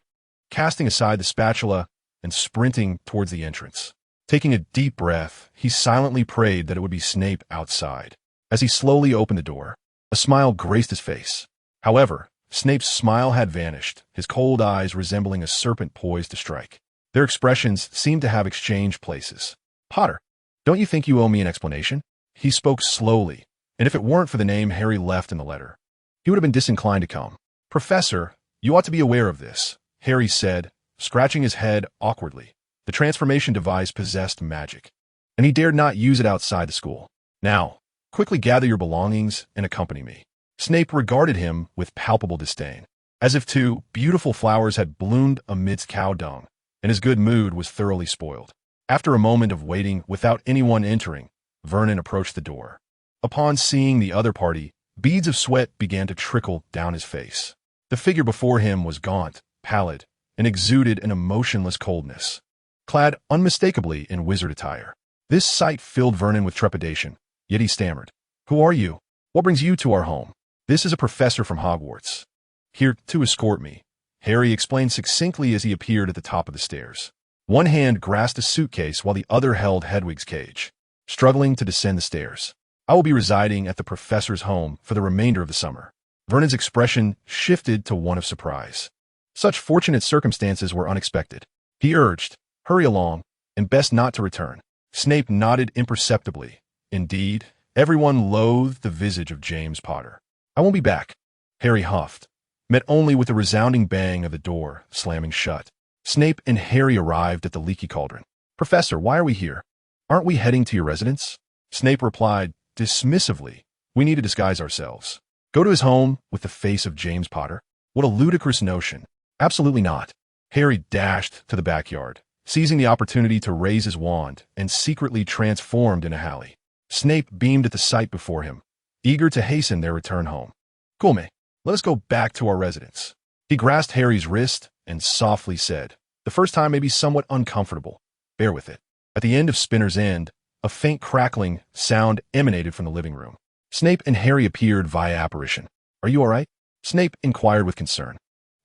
casting aside the spatula and sprinting towards the entrance. Taking a deep breath, he silently prayed that it would be Snape outside. As he slowly opened the door, a smile graced his face. However, Snape's smile had vanished, his cold eyes resembling a serpent poised to strike. Their expressions seemed to have exchanged places. "Potter, don't you think you owe me an explanation?" He spoke slowly, and if it weren't for the name Harry left in the letter, he would have been disinclined to come. "Professor, you ought to be aware of this," Harry said, scratching his head awkwardly. The transformation device possessed magic, and he dared not use it outside the school. "Now, quickly gather your belongings and accompany me." Snape regarded him with palpable disdain, as if two beautiful flowers had bloomed amidst cow dung, and his good mood was thoroughly spoiled. After a moment of waiting without anyone entering, Vernon approached the door. Upon seeing the other party, beads of sweat began to trickle down his face. The figure before him was gaunt, pallid, and exuded an emotionless coldness, clad unmistakably in wizard attire. This sight filled Vernon with trepidation, yet he stammered, "Who are you? What brings you to our home?" "This is a professor from Hogwarts, here to escort me," Harry explained succinctly as he appeared at the top of the stairs. One hand grasped a suitcase while the other held Hedwig's cage, struggling to descend the stairs. "I will be residing at the professor's home for the remainder of the summer." Vernon's expression shifted to one of surprise. Such fortunate circumstances were unexpected. He urged, "Hurry along, and best not to return." Snape nodded imperceptibly. Indeed, everyone loathed the visage of James Potter. I won't be back. Harry huffed, met only with the resounding bang of the door slamming shut. Snape and Harry arrived at the leaky cauldron. Professor, why are we here? Aren't we heading to your residence? Snape replied dismissively, we need to disguise ourselves. Go to his home with the face of James Potter? What a ludicrous notion. Absolutely not. Harry dashed to the backyard, seizing the opportunity to raise his wand and secretly transformed into Hallie. Snape beamed at the sight before him, eager to hasten their return home. Come, let us go back to our residence. He grasped Harry's wrist and softly said, the first time may be somewhat uncomfortable. Bear with it. At the end of Spinner's End, a faint crackling sound emanated from the living room. Snape and Harry appeared via apparition. Are you all right? Snape inquired with concern,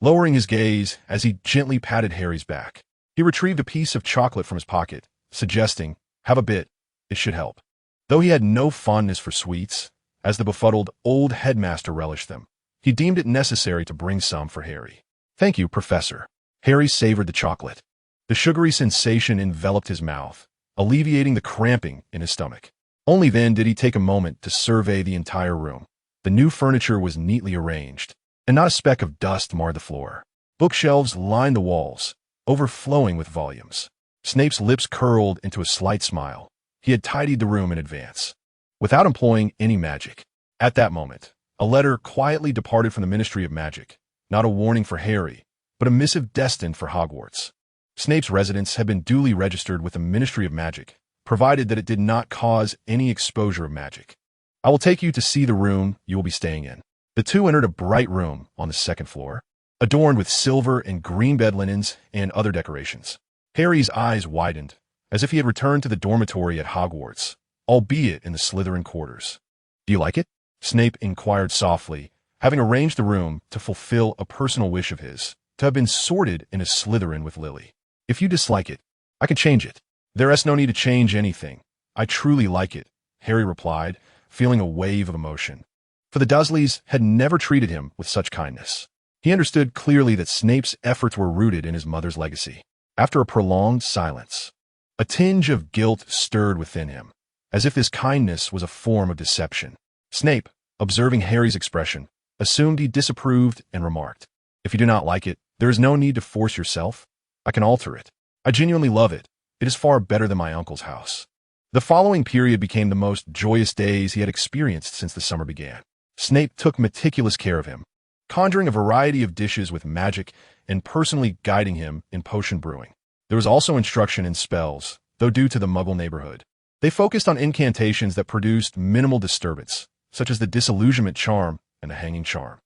lowering his gaze as he gently patted Harry's back. He retrieved a piece of chocolate from his pocket, suggesting, have a bit, it should help. Though he had no fondness for sweets, as the befuddled old headmaster relished them, he deemed it necessary to bring some for Harry. Thank you, Professor. Harry savored the chocolate. The sugary sensation enveloped his mouth, alleviating the cramping in his stomach. Only then did he take a moment to survey the entire room. The new furniture was neatly arranged, and not a speck of dust marred the floor. Bookshelves lined the walls, overflowing with volumes. Snape's lips curled into a slight smile. He had tidied the room in advance, without employing any magic. At that moment, a letter quietly departed from the Ministry of Magic, not a warning for Harry, but a missive destined for Hogwarts. Snape's residence had been duly registered with the Ministry of Magic, provided that it did not cause any exposure of magic. I will take you to see the room you will be staying in. The two entered a bright room on the second floor, adorned with silver and green bed linens and other decorations. Harry's eyes widened, as if he had returned to the dormitory at Hogwarts, albeit in the Slytherin quarters. Do you like it? Snape inquired softly, having arranged the room to fulfill a personal wish of his, to have been sorted in a Slytherin with Lily. If you dislike it, I can change it. There is no need to change anything. I truly like it, Harry replied, feeling a wave of emotion. For the Dursleys had never treated him with such kindness. He understood clearly that Snape's efforts were rooted in his mother's legacy. After a prolonged silence, a tinge of guilt stirred within him, as if this kindness was a form of deception. Snape, observing Harry's expression, assumed he disapproved and remarked, if you do not like it, there is no need to force yourself. I can alter it. I genuinely love it. It is far better than my uncle's house. The following period became the most joyous days he had experienced since the summer began. Snape took meticulous care of him, conjuring a variety of dishes with magic and personally guiding him in potion brewing. There was also instruction in spells, though due to the Muggle neighborhood, they focused on incantations that produced minimal disturbance, such as the disillusionment charm and the hanging charm.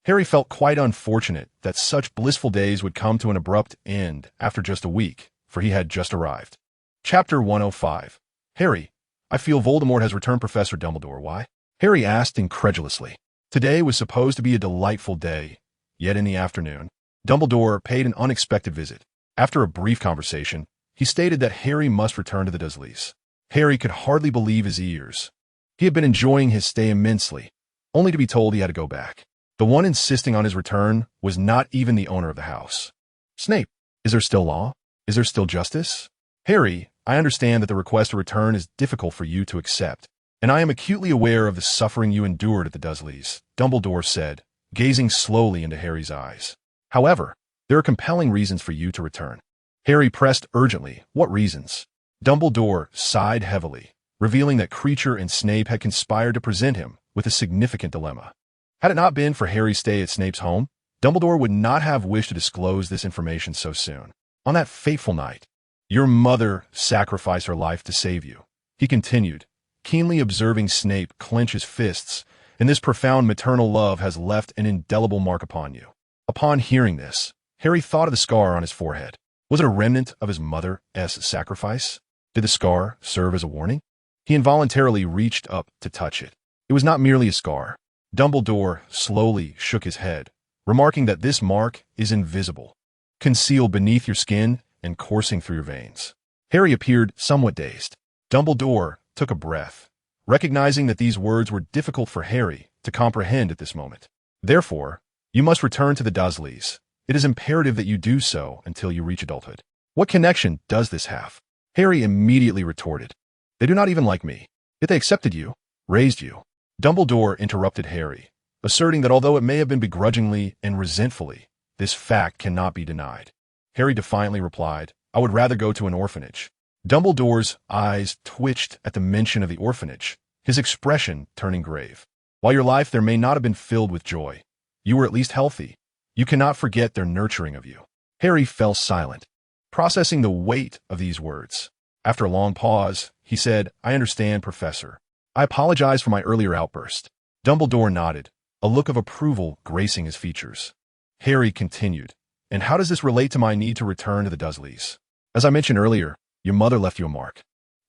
Harry felt quite unfortunate that such blissful days would come to an abrupt end after just a week, for he had just arrived. Chapter 105. Harry, I feel Voldemort has returned Professor Dumbledore. Why? Harry asked incredulously. Today was supposed to be a delightful day, yet in the afternoon, Dumbledore paid an unexpected visit. After a brief conversation, he stated that Harry must return to the Dursleys. Harry could hardly believe his ears. He had been enjoying his stay immensely, only to be told he had to go back. The one insisting on his return was not even the owner of the house. Snape, is there still law? Is there still justice? Harry, I understand that the request to return is difficult for you to accept, and I am acutely aware of the suffering you endured at the Dursleys, Dumbledore said, gazing slowly into Harry's eyes. However, there are compelling reasons for you to return. Harry pressed urgently, what reasons? Dumbledore sighed heavily, revealing that Kreacher and Snape had conspired to present him with a significant dilemma. Had it not been for Harry's stay at Snape's home, Dumbledore would not have wished to disclose this information so soon. On that fateful night, your mother sacrificed her life to save you, he continued, keenly observing Snape clench his fists, and this profound maternal love has left an indelible mark upon you. Upon hearing this, Harry thought of the scar on his forehead. Was it a remnant of his mother's sacrifice? Did the scar serve as a warning? He involuntarily reached up to touch it. It was not merely a scar. Dumbledore slowly shook his head, remarking that this mark is invisible, concealed beneath your skin and coursing through your veins. Harry appeared somewhat dazed. Dumbledore took a breath, recognizing that these words were difficult for Harry to comprehend at this moment. Therefore, you must return to the Dursleys. It is imperative that you do so until you reach adulthood. What connection does this have? Harry immediately retorted. They do not even like me. Yet they accepted you, raised you. Dumbledore interrupted Harry, asserting that although it may have been begrudgingly and resentfully, this fact cannot be denied. Harry defiantly replied, "I would rather go to an orphanage." Dumbledore's eyes twitched at the mention of the orphanage, his expression turning grave. "While your life there may not have been filled with joy, you were at least healthy. You cannot forget their nurturing of you." Harry fell silent, processing the weight of these words. After a long pause, he said, "I understand, Professor. I apologize for my earlier outburst." Dumbledore nodded, a look of approval gracing his features. Harry continued, "And how does this relate to my need to return to the Dursleys? As I mentioned earlier, your mother left you a mark."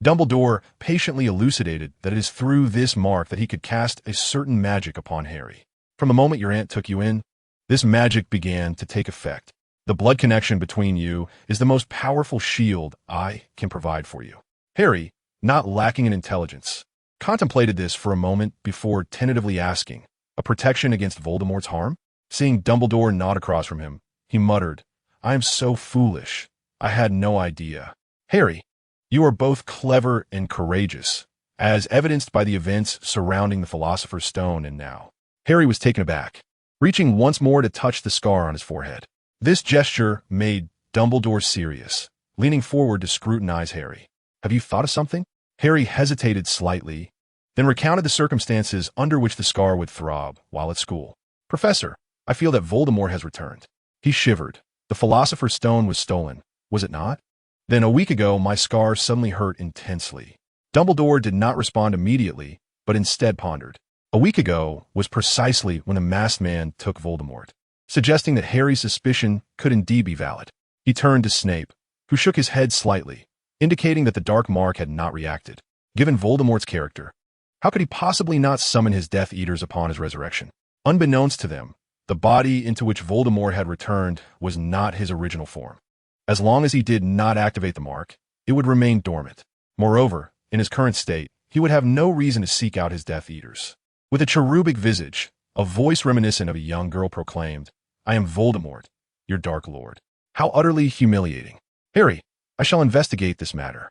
Dumbledore patiently elucidated that it is through this mark that he could cast a certain magic upon Harry. "From the moment your aunt took you in, this magic began to take effect. The blood connection between you is the most powerful shield I can provide for you." Harry, not lacking in intelligence, contemplated this for a moment before tentatively asking, "A protection against Voldemort's harm?" Seeing Dumbledore nod across from him, he muttered, "I am so foolish. I had no idea." "Harry, you are both clever and courageous, as evidenced by the events surrounding the Philosopher's Stone and now." Harry was taken aback, reaching once more to touch the scar on his forehead. This gesture made Dumbledore serious, leaning forward to scrutinize Harry. "Have you thought of something?" Harry hesitated slightly, then recounted the circumstances under which the scar would throb while at school. "Professor, I feel that Voldemort has returned." He shivered. "The Philosopher's Stone was stolen, was it not? Then a week ago my scar suddenly hurt intensely." Dumbledore did not respond immediately, but instead pondered. A week ago was precisely when the masked man took Voldemort, suggesting that Harry's suspicion could indeed be valid. He turned to Snape, who shook his head slightly, indicating that the dark mark had not reacted. Given Voldemort's character, how could he possibly not summon his Death Eaters upon his resurrection? Unbeknownst to them, the body into which Voldemort had returned was not his original form. As long as he did not activate the mark, it would remain dormant. Moreover, in his current state, he would have no reason to seek out his Death Eaters. With a cherubic visage, a voice reminiscent of a young girl proclaimed, "I am Voldemort, your Dark Lord." How utterly humiliating. "Harry, I shall investigate this matter,"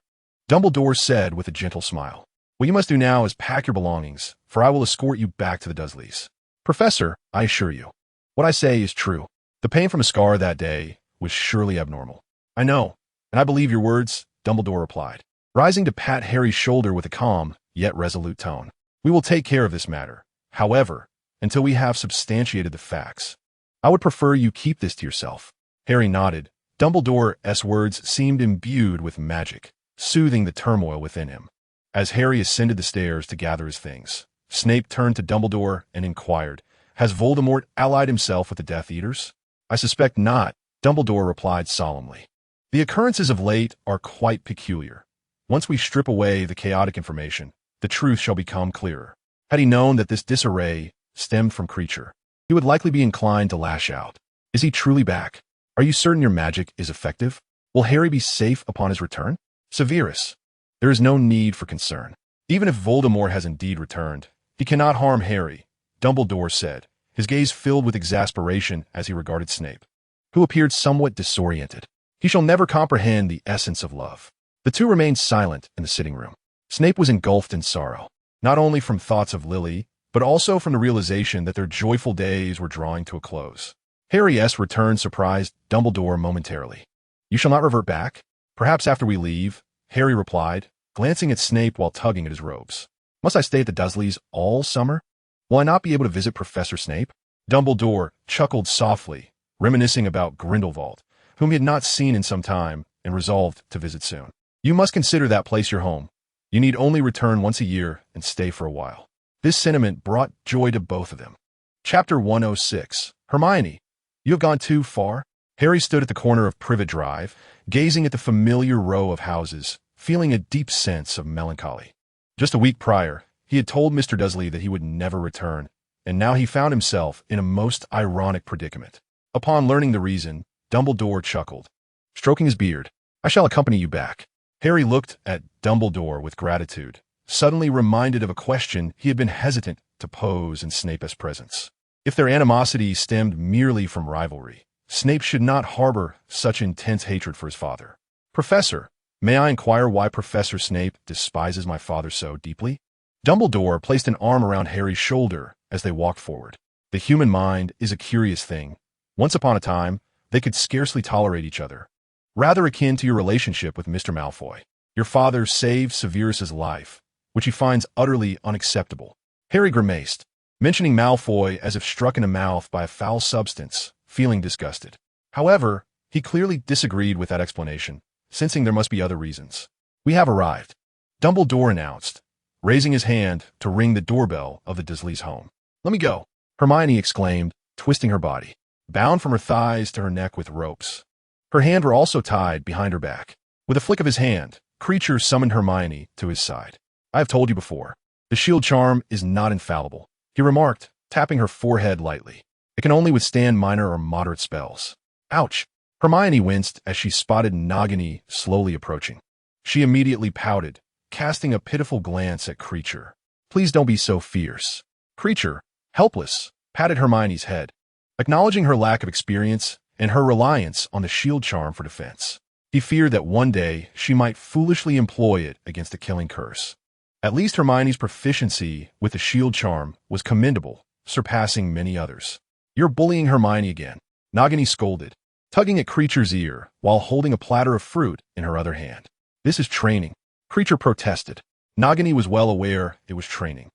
Dumbledore said with a gentle smile. "What you must do now is pack your belongings, for I will escort you back to the Dursleys." "Professor, I assure you, what I say is true. The pain from a scar that day was surely abnormal." "I know, and I believe your words," Dumbledore replied, rising to pat Harry's shoulder with a calm, yet resolute tone. "We will take care of this matter, however, until we have substantiated the facts. I would prefer you keep this to yourself." Harry nodded. Dumbledore's words seemed imbued with magic, soothing the turmoil within him. As Harry ascended the stairs to gather his things, Snape turned to Dumbledore and inquired, "Has Voldemort allied himself with the Death Eaters?" "I suspect not," Dumbledore replied solemnly. "The occurrences of late are quite peculiar. Once we strip away the chaotic information, the truth shall become clearer." Had he known that this disarray stemmed from Creature, he would likely be inclined to lash out. "Is he truly back? Are you certain your magic is effective? Will Harry be safe upon his return?" "Severus, there is no need for concern. Even if Voldemort has indeed returned, he cannot harm Harry," Dumbledore said, his gaze filled with exasperation as he regarded Snape, who appeared somewhat disoriented. "He shall never comprehend the essence of love." The two remained silent in the sitting room. Snape was engulfed in sorrow, not only from thoughts of Lily, but also from the realization that their joyful days were drawing to a close. Harry's return surprised Dumbledore momentarily. "You shall not revert back? Perhaps after we leave," Harry replied, glancing at Snape while tugging at his robes. "Must I stay at the Dursleys all summer? Will I not be able to visit Professor Snape?" Dumbledore chuckled softly, reminiscing about Grindelwald, whom he had not seen in some time, and resolved to visit soon. "You must consider that place your home. You need only return once a year and stay for a while." This sentiment brought joy to both of them. Chapter 106. Hermione, you have gone too far? Harry stood at the corner of Privet Drive, gazing at the familiar row of houses, feeling a deep sense of melancholy. Just a week prior, he had told Mr. Dursley that he would never return, and now he found himself in a most ironic predicament. Upon learning the reason, Dumbledore chuckled, stroking his beard. "I shall accompany you back." Harry looked at Dumbledore with gratitude, suddenly reminded of a question he had been hesitant to pose in Snape's presence. If their animosity stemmed merely from rivalry, Snape should not harbor such intense hatred for his father. "Professor, may I inquire why Professor Snape despises my father so deeply?" Dumbledore placed an arm around Harry's shoulder as they walked forward. The human mind is a curious thing. Once upon a time, they could scarcely tolerate each other. Rather akin to your relationship with Mr. Malfoy. Your father saves Severus's life, which he finds utterly unacceptable. Harry grimaced, mentioning Malfoy as if struck in the mouth by a foul substance, feeling disgusted. However, he clearly disagreed with that explanation, sensing there must be other reasons. "We have arrived," Dumbledore announced, raising his hand to ring the doorbell of the Dursleys' home. "Let me go," Hermione exclaimed, twisting her body, bound from her thighs to her neck with ropes. Her hands were also tied behind her back. With a flick of his hand, Kreacher summoned Hermione to his side. "I have told you before, the shield charm is not infallible," he remarked, tapping her forehead lightly. "It can only withstand minor or moderate spells." "Ouch!" Hermione winced as she spotted Nagini slowly approaching. She immediately pouted, casting a pitiful glance at Kreacher. "Please don't be so fierce." Kreacher, helpless, patted Hermione's head, acknowledging her lack of experience and her reliance on the shield charm for defense. He feared that one day she might foolishly employ it against a killing curse. At least Hermione's proficiency with the shield charm was commendable, surpassing many others. "You're bullying Hermione again," Nagini scolded, tugging at Kreacher's ear while holding a platter of fruit in her other hand. "This is training," Kreacher protested. Nagini was well aware it was training.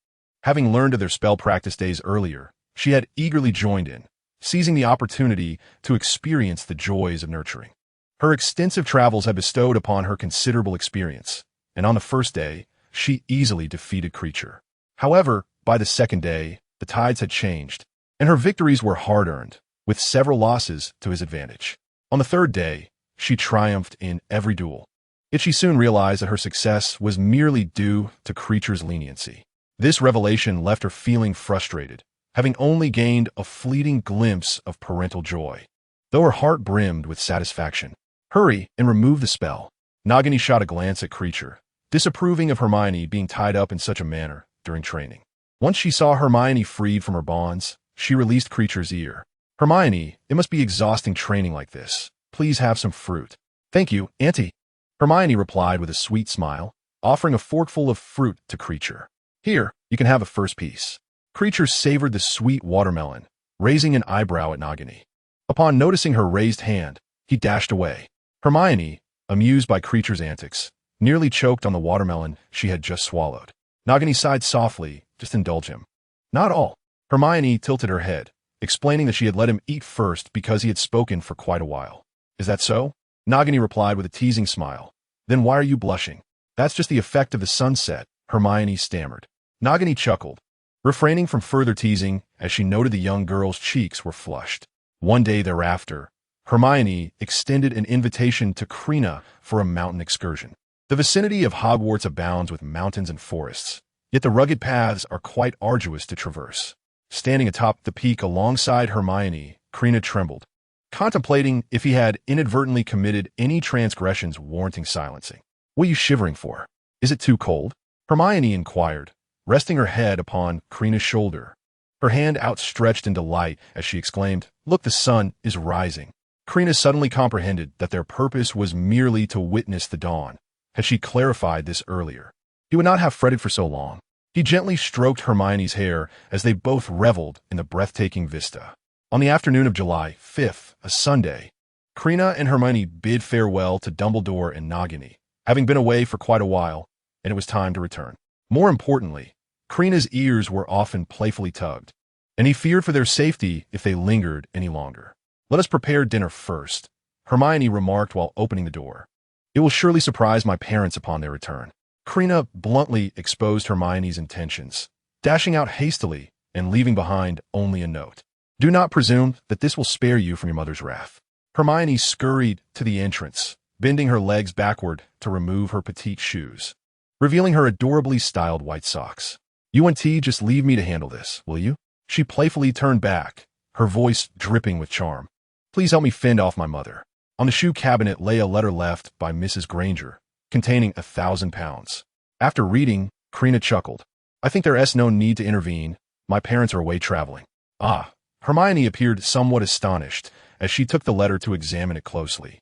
Having learned of their spell practice days earlier, she had eagerly joined in, seizing the opportunity to experience the joys of nurturing. Her extensive travels had bestowed upon her considerable experience, and on the first day, she easily defeated Kreacher. However, by the second day, the tides had changed, and her victories were hard-earned, with several losses to his advantage. On the third day, she triumphed in every duel. Yet she soon realized that her success was merely due to Kreacher's leniency. This revelation left her feeling frustrated, having only gained a fleeting glimpse of parental joy, though her heart brimmed with satisfaction. "Hurry and remove the spell." Nagini shot a glance at Kreacher, disapproving of Hermione being tied up in such a manner during training. Once she saw Hermione freed from her bonds, she released Kreacher's ear. "Hermione, it must be exhausting training like this. Please have some fruit." "Thank you, Auntie," Hermione replied with a sweet smile, offering a forkful of fruit to Kreacher. "Here, you can have a first piece." Kreacher savored the sweet watermelon, raising an eyebrow at Nagini. Upon noticing her raised hand, he dashed away. Hermione, amused by Kreacher's antics, nearly choked on the watermelon she had just swallowed. Nagini sighed softly, "Just indulge him." "Not all." Hermione tilted her head, explaining that she had let him eat first because he had spoken for quite a while. "Is that so?" Nagini replied with a teasing smile. "Then why are you blushing?" "That's just the effect of the sunset," Hermione stammered. Nagini chuckled, refraining from further teasing as she noted the young girl's cheeks were flushed. One day thereafter, Hermione extended an invitation to Krena for a mountain excursion. The vicinity of Hogwarts abounds with mountains and forests, yet the rugged paths are quite arduous to traverse. Standing atop the peak alongside Hermione, Krena trembled, contemplating if he had inadvertently committed any transgressions warranting silencing. "What are you shivering for? Is it too cold?" Hermione inquired, resting her head upon Krena's shoulder, her hand outstretched in delight as she exclaimed, "Look, the sun is rising." Krena suddenly comprehended that their purpose was merely to witness the dawn. Had she clarified this earlier, he would not have fretted for so long. He gently stroked Hermione's hair as they both reveled in the breathtaking vista. On the afternoon of July 5th, a Sunday, Krena and Hermione bid farewell to Dumbledore and Nagini, having been away for quite a while, and it was time to return. More importantly, Krena's ears were often playfully tugged, and he feared for their safety if they lingered any longer. "Let us prepare dinner first," Hermione remarked while opening the door. "It will surely surprise my parents upon their return." Krena bluntly exposed Hermione's intentions, dashing out hastily and leaving behind only a note. "Do not presume that this will spare you from your mother's wrath." Hermione scurried to the entrance, bending her legs backward to remove her petite shoes, revealing her adorably styled white socks. "You and T just leave me to handle this, will you?" She playfully turned back, her voice dripping with charm. "Please help me fend off my mother." On the shoe cabinet lay a letter left by Mrs. Granger, containing £1,000. After reading, Krena chuckled. "I think there's no need to intervene. My parents are away traveling." "Ah." Hermione appeared somewhat astonished as she took the letter to examine it closely.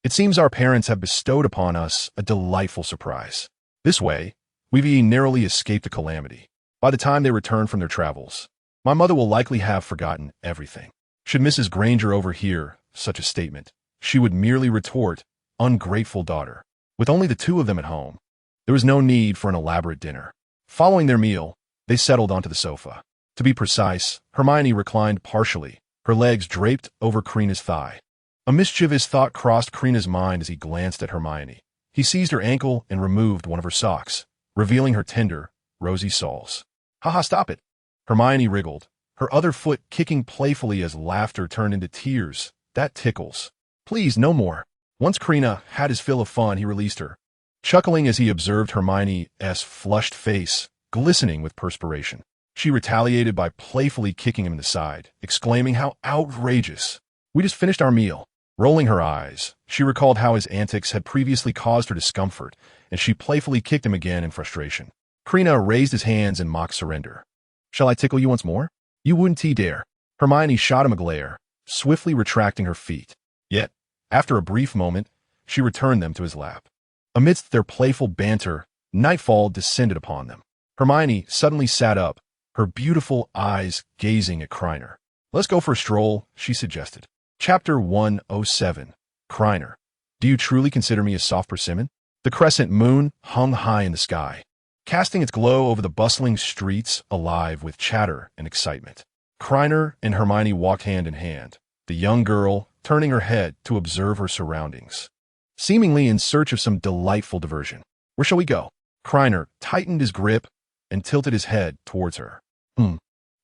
"It seems our parents have bestowed upon us a delightful surprise. This way, we've narrowly escaped a calamity. By the time they return from their travels, My mother will likely have forgotten everything. Should Mrs. Granger overhear such a statement, she would merely retort, ungrateful daughter. With only the two of them at home, there was no need for an elaborate dinner. Following their meal, they settled onto the sofa. To be precise, Hermione reclined partially, her legs draped over Krena's thigh. A mischievous thought crossed Krena's mind as he glanced at Hermione. He seized her ankle and removed one of her socks, revealing her tender, rosy soles. "Haha, stop it!" Hermione wriggled, her other foot kicking playfully as laughter turned into tears. "That tickles. Please, no more." Once Krena had his fill of fun, he released her, chuckling as he observed Hermione's flushed face, glistening with perspiration. She retaliated by playfully kicking him in the side, exclaiming, "How outrageous! We just finished our meal." Rolling her eyes, she recalled how his antics had previously caused her discomfort, and she playfully kicked him again in frustration. Krena raised his hands in mock surrender. "Shall I tickle you once more? You wouldn't dare." Hermione shot him a glare, swiftly retracting her feet. Yet, after a brief moment, she returned them to his lap. Amidst their playful banter, nightfall descended upon them. Hermione suddenly sat up, her beautiful eyes gazing at Kreiner. "Let's go for a stroll," she suggested. Chapter 107. Kreiner. Do you truly consider me a soft persimmon? The crescent moon hung high in the sky, casting its glow over the bustling streets alive with chatter and excitement. Kreiner and Hermione walked hand in hand, the young girl turning her head to observe her surroundings, seemingly in search of some delightful diversion. "Where shall we go?" Kreiner tightened his grip and tilted his head towards her.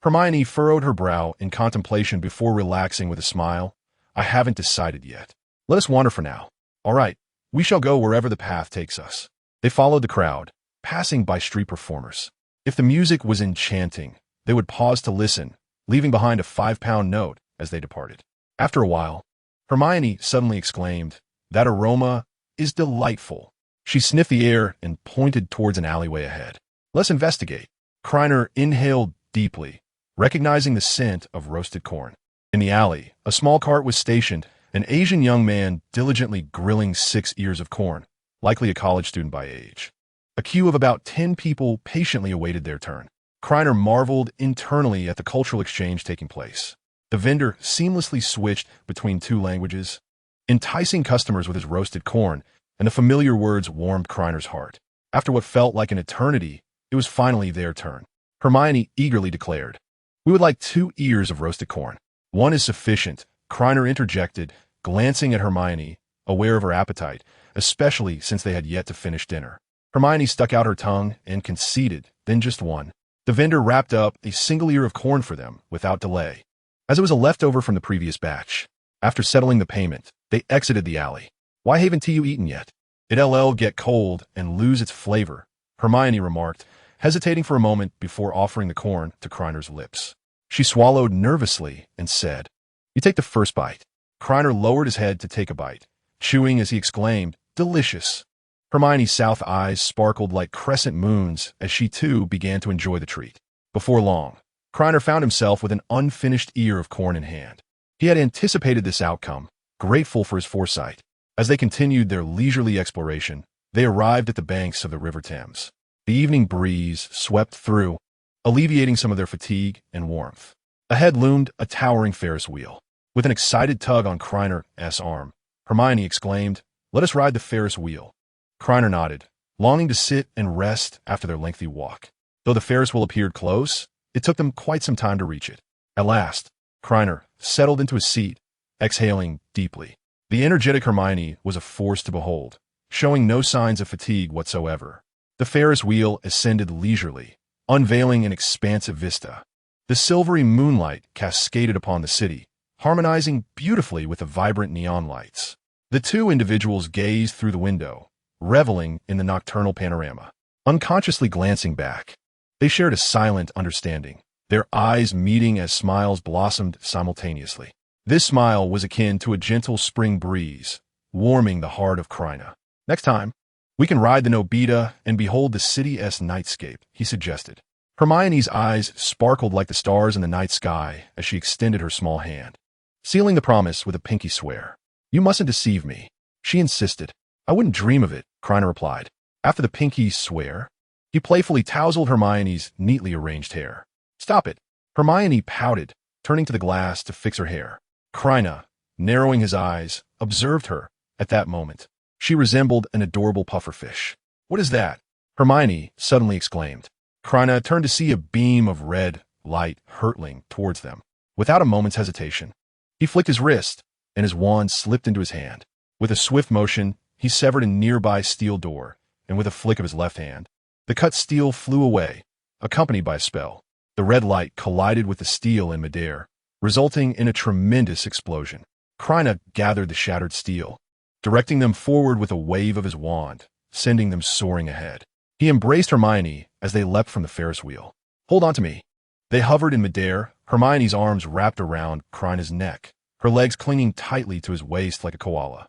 Hermione furrowed her brow in contemplation before relaxing with a smile. "I haven't decided yet. Let us wander for now." "All right, we shall go wherever the path takes us." They followed the crowd, passing by street performers. If the music was enchanting, they would pause to listen, leaving behind a 5-pound note as they departed. After a while, Hermione suddenly exclaimed, "That aroma is delightful." She sniffed the air and pointed towards an alleyway ahead. "Let's investigate." Kreiner inhaled deeply, recognizing the scent of roasted corn. In the alley, a small cart was stationed, an Asian young man diligently grilling 6 ears of corn, likely a college student by age. A queue of about 10 people patiently awaited their turn. Kreiner marveled internally at the cultural exchange taking place. The vendor seamlessly switched between 2 languages, enticing customers with his roasted corn, and the familiar words warmed Kreiner's heart. After what felt like an eternity, it was finally their turn. Hermione eagerly declared, "We would like 2 ears of roasted corn." "One is sufficient," Kreiner interjected, glancing at Hermione, aware of her appetite, especially since they had yet to finish dinner. Hermione stuck out her tongue and conceded, "Then just one." The vendor wrapped up a single ear of corn for them without delay, as it was a leftover from the previous batch. After settling the payment, they exited the alley. "Why haven't you eaten yet? It'll get cold and lose its flavor," Hermione remarked, hesitating for a moment before offering the corn to Kreiner's lips. She swallowed nervously and said, "You take the first bite." Kreiner lowered his head to take a bite, chewing as he exclaimed, "Delicious." Hermione's south eyes sparkled like crescent moons as she too began to enjoy the treat. Before long, Kreiner found himself with an unfinished ear of corn in hand. He had anticipated this outcome, grateful for his foresight. As they continued their leisurely exploration, they arrived at the banks of the River Thames. The evening breeze swept through, alleviating some of their fatigue and warmth. Ahead loomed a towering Ferris wheel. With an excited tug on Kreiner's arm, Hermione exclaimed, "Let us ride the Ferris wheel." Kreiner nodded, longing to sit and rest after their lengthy walk. Though the Ferris wheel appeared close, it took them quite some time to reach it. At last, Kreiner settled into his seat, exhaling deeply. The energetic Hermione was a force to behold, showing no signs of fatigue whatsoever. The Ferris wheel ascended leisurely, unveiling an expansive vista. The silvery moonlight cascaded upon the city, harmonizing beautifully with the vibrant neon lights. The two individuals gazed through the window, reveling in the nocturnal panorama. Unconsciously glancing back, they shared a silent understanding, their eyes meeting as smiles blossomed simultaneously. This smile was akin to a gentle spring breeze, warming the heart of Krena. "Next time, we can ride the Nobita and behold the city's nightscape," he suggested. Hermione's eyes sparkled like the stars in the night sky as she extended her small hand, sealing the promise with a pinky swear. "You mustn't deceive me," she insisted. "I wouldn't dream of it," Krena replied. After the pinky swear, he playfully tousled Hermione's neatly arranged hair. "Stop it." Hermione pouted, turning to the glass to fix her hair. Krena, narrowing his eyes, observed her. At that moment, she resembled an adorable pufferfish. "What is that?" Hermione suddenly exclaimed. Krena turned to see a beam of red light hurtling towards them. Without a moment's hesitation, he flicked his wrist, and his wand slipped into his hand. With a swift motion, he severed a nearby steel door, and with a flick of his left hand, the cut steel flew away, accompanied by a spell. The red light collided with the steel in midair, resulting in a tremendous explosion. Krena gathered the shattered steel, directing them forward with a wave of his wand, sending them soaring ahead. He embraced Hermione as they leapt from the Ferris wheel. "Hold on to me." They hovered in midair, Hermione's arms wrapped around Krena's neck, her legs clinging tightly to his waist like a koala.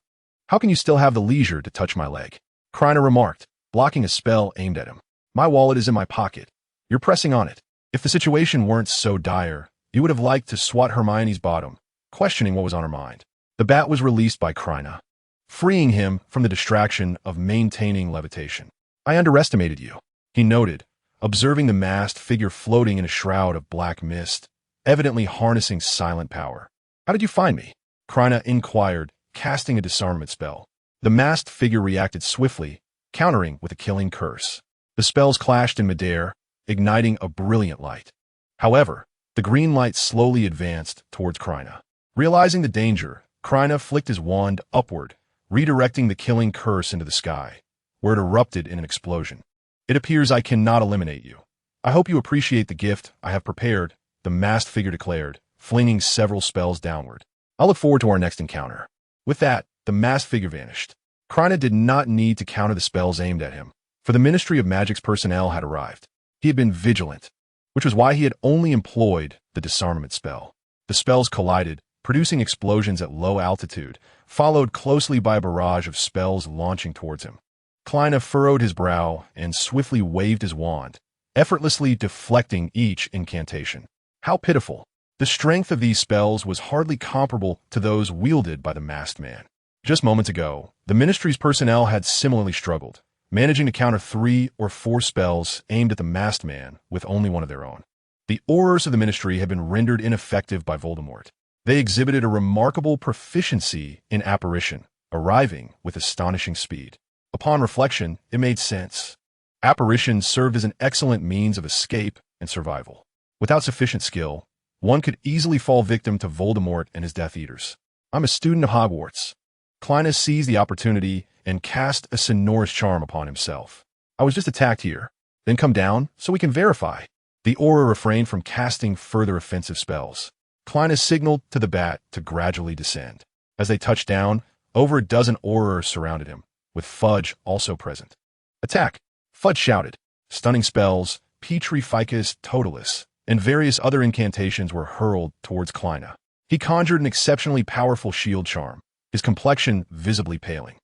"How can you still have the leisure to touch my leg?" Krena remarked, blocking a spell aimed at him. "My wallet is in my pocket. You're pressing on it." If the situation weren't so dire, you would have liked to swat Hermione's bottom, questioning what was on her mind. The bat was released by Krena, freeing him from the distraction of maintaining levitation. "I underestimated you," he noted, observing the masked figure floating in a shroud of black mist, evidently harnessing silent power. "How did you find me?" Krena inquired, casting a disarmament spell. The masked figure reacted swiftly, countering with a killing curse. The spells clashed in midair, igniting a brilliant light. However, the green light slowly advanced towards Krena. Realizing the danger, Krena flicked his wand upward, redirecting the killing curse into the sky, where it erupted in an explosion. "It appears I cannot eliminate you. I hope you appreciate the gift I have prepared," the masked figure declared, flinging several spells downward. "I'll look forward to our next encounter." With that, the masked figure vanished. Krena did not need to counter the spells aimed at him, for the Ministry of Magic's personnel had arrived. He had been vigilant, which was why he had only employed the disarmament spell. The spells collided, producing explosions at low altitude, followed closely by a barrage of spells launching towards him. Krena furrowed his brow and swiftly waved his wand, effortlessly deflecting each incantation. How pitiful! The strength of these spells was hardly comparable to those wielded by the masked man. Just moments ago, the Ministry's personnel had similarly struggled, managing to counter 3 or 4 spells aimed at the masked man with only one of their own. The Aurors of the Ministry had been rendered ineffective by Voldemort. They exhibited a remarkable proficiency in apparition, arriving with astonishing speed. Upon reflection, it made sense. Apparition served as an excellent means of escape and survival. Without sufficient skill, one could easily fall victim to Voldemort and his Death Eaters. "I'm a student of Hogwarts." Krena seized the opportunity and cast a sonorous charm upon himself. "I was just attacked here. Then come down so we can verify." The Auror refrained from casting further offensive spells. Krena signaled to the bat to gradually descend. As they touched down, over a dozen Aurors surrounded him, with Fudge also present. "Attack!" Fudge shouted. Stunning spells, Petri Ficus Totalis, and various other incantations were hurled towards Krena. He conjured an exceptionally powerful shield charm, his complexion visibly paling.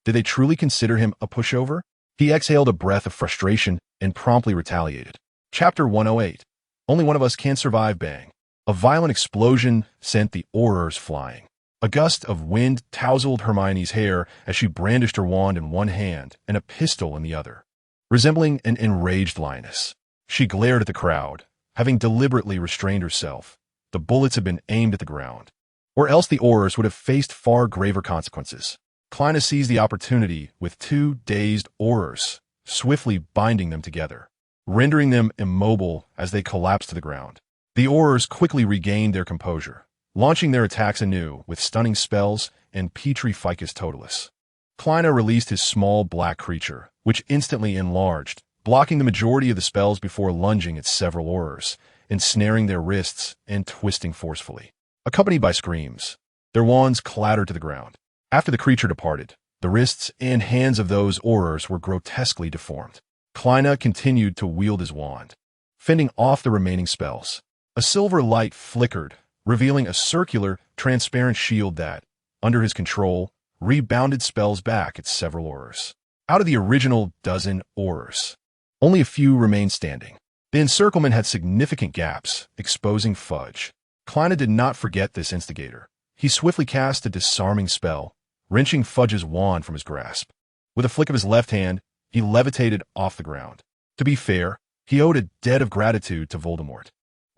Did they truly consider him a pushover? He exhaled a breath of frustration and promptly retaliated. Chapter 108. Only one of us can survive. Bang. A violent explosion sent the Aurors flying. A gust of wind tousled Hermione's hair as she brandished her wand in one hand and a pistol in the other. Resembling an enraged lioness, she glared at the crowd, having deliberately restrained herself. The bullets had been aimed at the ground, or else the Aurors would have faced far graver consequences. Krena seized the opportunity with 2 dazed Aurors, swiftly binding them together, rendering them immobile as they collapsed to the ground. The Aurors quickly regained their composure, launching their attacks anew with stunning spells and Petri Ficus Totalis. Krena released his small black creature, which instantly enlarged, blocking the majority of the spells before lunging at several Aurors, ensnaring their wrists and twisting forcefully. Accompanied by screams, their wands clattered to the ground. After the creature departed, the wrists and hands of those Aurors were grotesquely deformed. Krena continued to wield his wand, fending off the remaining spells. A silver light flickered, revealing a circular, transparent shield that, under his control, rebounded spells back at several Aurors. Out of the original dozen Aurors, only a few remained standing. The encirclement had significant gaps, exposing Fudge. Krena did not forget this instigator. He swiftly cast a disarming spell, wrenching Fudge's wand from his grasp. With a flick of his left hand, he levitated off the ground. To be fair, he owed a debt of gratitude to Voldemort.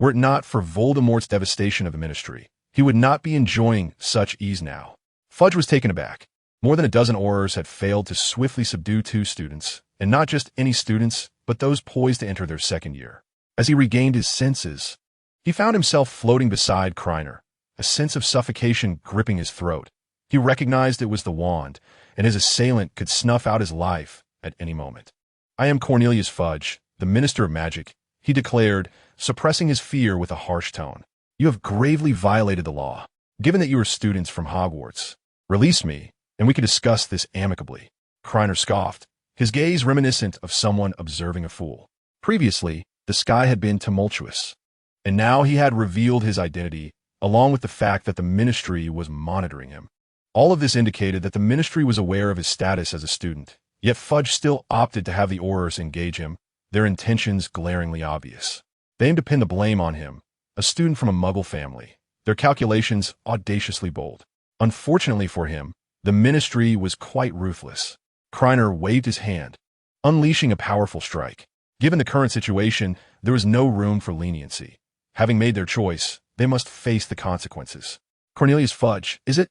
Were it not for Voldemort's devastation of the Ministry, he would not be enjoying such ease now. Fudge was taken aback. More than a dozen Aurors had failed to swiftly subdue 2 students, and not just any students, but those poised to enter their second year. As he regained his senses, he found himself floating beside Krena, a sense of suffocation gripping his throat. He recognized it was the wand, and his assailant could snuff out his life at any moment. "I am Cornelius Fudge, the Minister of Magic," he declared, suppressing his fear with a harsh tone. "You have gravely violated the law. Given that you are students from Hogwarts, release me, and we can discuss this amicably." Krena scoffed, his gaze reminiscent of someone observing a fool. Previously, the sky had been tumultuous, and now he had revealed his identity, along with the fact that the Ministry was monitoring him. All of this indicated that the Ministry was aware of his status as a student, yet Fudge still opted to have the Aurors engage him, their intentions glaringly obvious. They aimed to pin the blame on him, a student from a Muggle family, their calculations audaciously bold. Unfortunately for him, the Ministry was quite ruthless. Krena waved his hand, unleashing a powerful strike. Given the current situation, there was no room for leniency. Having made their choice, they must face the consequences. "Cornelius Fudge, is it?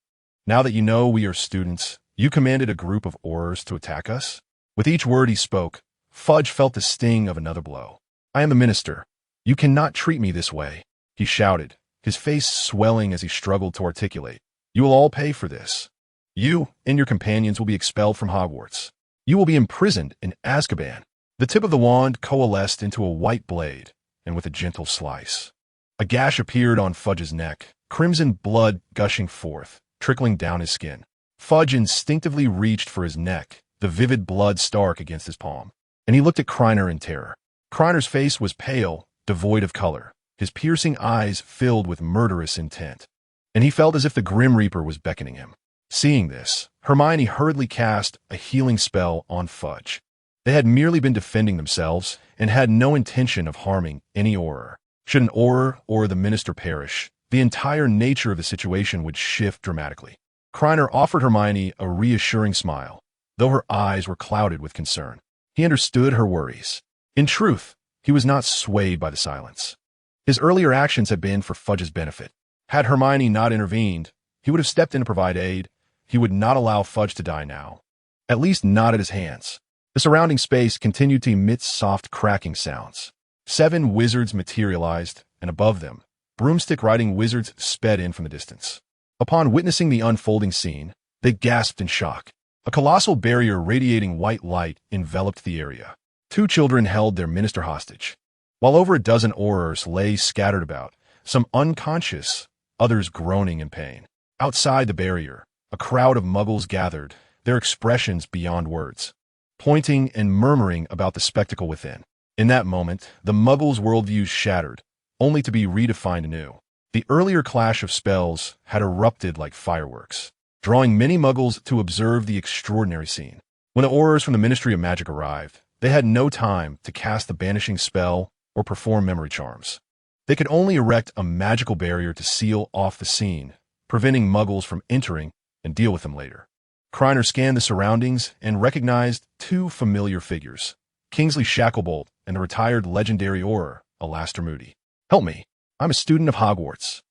Now that you know we are students, you commanded a group of Aurors to attack us?" With each word he spoke, Fudge felt the sting of another blow. "I am the Minister. You cannot treat me this way," he shouted, his face swelling as he struggled to articulate. "You will all pay for this. You and your companions will be expelled from Hogwarts. You will be imprisoned in Azkaban." The tip of the wand coalesced into a white blade, and with a gentle slice, a gash appeared on Fudge's neck, crimson blood gushing forth, trickling down his skin. Fudge instinctively reached for his neck, the vivid blood stark against his palm, and he looked at Krena in terror. Krena's face was pale, devoid of color, his piercing eyes filled with murderous intent, and he felt as if the Grim Reaper was beckoning him. Seeing this, Hermione hurriedly cast a healing spell on Fudge. They had merely been defending themselves and had no intention of harming any Auror. Should an Auror or the Minister perish, the entire nature of the situation would shift dramatically. Krena offered Hermione a reassuring smile, though her eyes were clouded with concern. He understood her worries. In truth, he was not swayed by the silence. His earlier actions had been for Fudge's benefit. Had Hermione not intervened, he would have stepped in to provide aid. He would not allow Fudge to die now, at least not at his hands. The surrounding space continued to emit soft cracking sounds. 7 wizards materialized, and above them, broomstick-riding wizards sped in from the distance. Upon witnessing the unfolding scene, they gasped in shock. A colossal barrier radiating white light enveloped the area. 2 children held their minister hostage, while over a dozen Aurors lay scattered about, some unconscious, others groaning in pain. Outside the barrier, a crowd of Muggles gathered, their expressions beyond words, pointing and murmuring about the spectacle within. In that moment, the Muggles' worldviews shattered, only to be redefined anew. The earlier clash of spells had erupted like fireworks, drawing many Muggles to observe the extraordinary scene. When the Aurors from the Ministry of Magic arrived, they had no time to cast the banishing spell or perform memory charms. They could only erect a magical barrier to seal off the scene, preventing Muggles from entering and deal with them later. Krena scanned the surroundings and recognized 2 familiar figures, Kingsley Shacklebolt and the retired legendary Auror, Alastair Moody. "Help me! I'm a student of Hogwarts."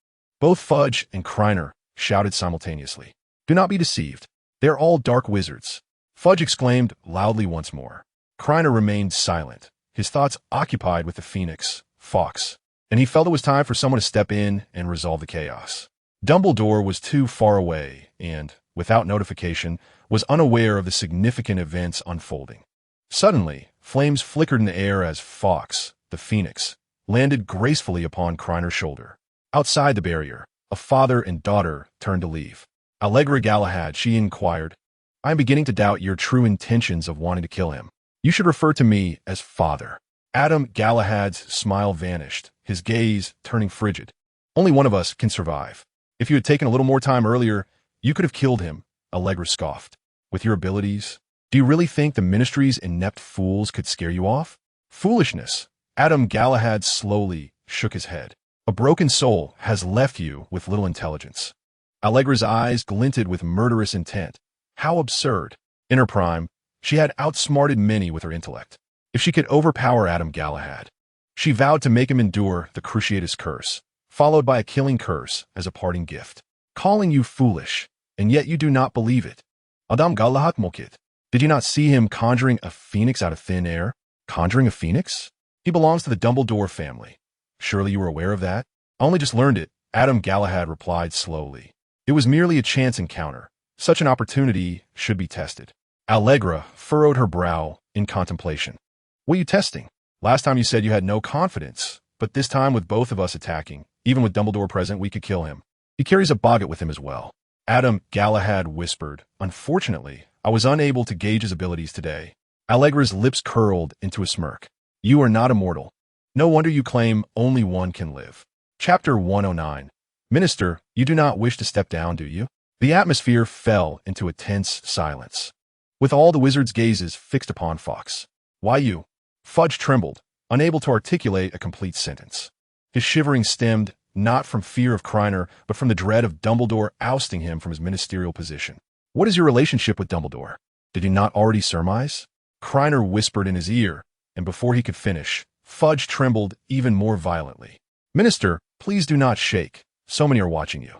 Both Fudge and Krena shouted simultaneously. "Do not be deceived. They are all dark wizards." Fudge exclaimed loudly once more. Krena remained silent, his thoughts occupied with the phoenix, Fawkes, and he felt it was time for someone to step in and resolve the chaos. Dumbledore was too far away and, without notification, was unaware of the significant events unfolding. Suddenly, flames flickered in the air as Fawkes, the phoenix, landed gracefully upon Krena's shoulder. Outside the barrier, a father and daughter turned to leave. "Allegra Galahad," she inquired, "I am beginning to doubt your true intentions of wanting to kill him. You should refer to me as Father." Adam Galahad's smile vanished, his gaze turning frigid. "Only one of us can survive. If you had taken a little more time earlier, you could have killed him," Allegra scoffed. "With your abilities, do you really think the Ministry's inept fools could scare you off?" "Foolishness." Adam Galahad slowly shook his head. "A broken soul has left you with little intelligence." Allegra's eyes glinted with murderous intent. How absurd. In her prime, she had outsmarted many with her intellect. If she could overpower Adam Galahad, She vowed to make him endure the Cruciatus curse, followed by a killing curse as a parting gift. Calling you foolish, and yet you do not believe it. Adam Galahat Mokit. Did you not see him conjuring a phoenix out of thin air? Conjuring a phoenix? He belongs to the Dumbledore family. Surely you were aware of that? I only just learned it, Adam Galahad replied slowly. It was merely a chance encounter. Such an opportunity should be tested. Allegra furrowed her brow in contemplation. What are you testing? Last time you said you had no confidence, but this time with both of us attacking, even with Dumbledore present, we could kill him. He carries a boggart with him as well. Adam Galahad whispered. Unfortunately, I was unable to gauge his abilities today. Allegra's lips curled into a smirk. You are not immortal. No wonder you claim only one can live. Chapter 109. Minister, you do not wish to step down, do you? The atmosphere fell into a tense silence, with all the wizards' gazes fixed upon Fawkes. Why you? Fudge trembled, unable to articulate a complete sentence. His shivering stemmed not from fear of Krena, but from the dread of Dumbledore ousting him from his ministerial position. What is your relationship with Dumbledore? Did you not already surmise? Krena whispered in his ear, and before he could finish, Fudge trembled even more violently. Minister, please do not shake. So many are watching you.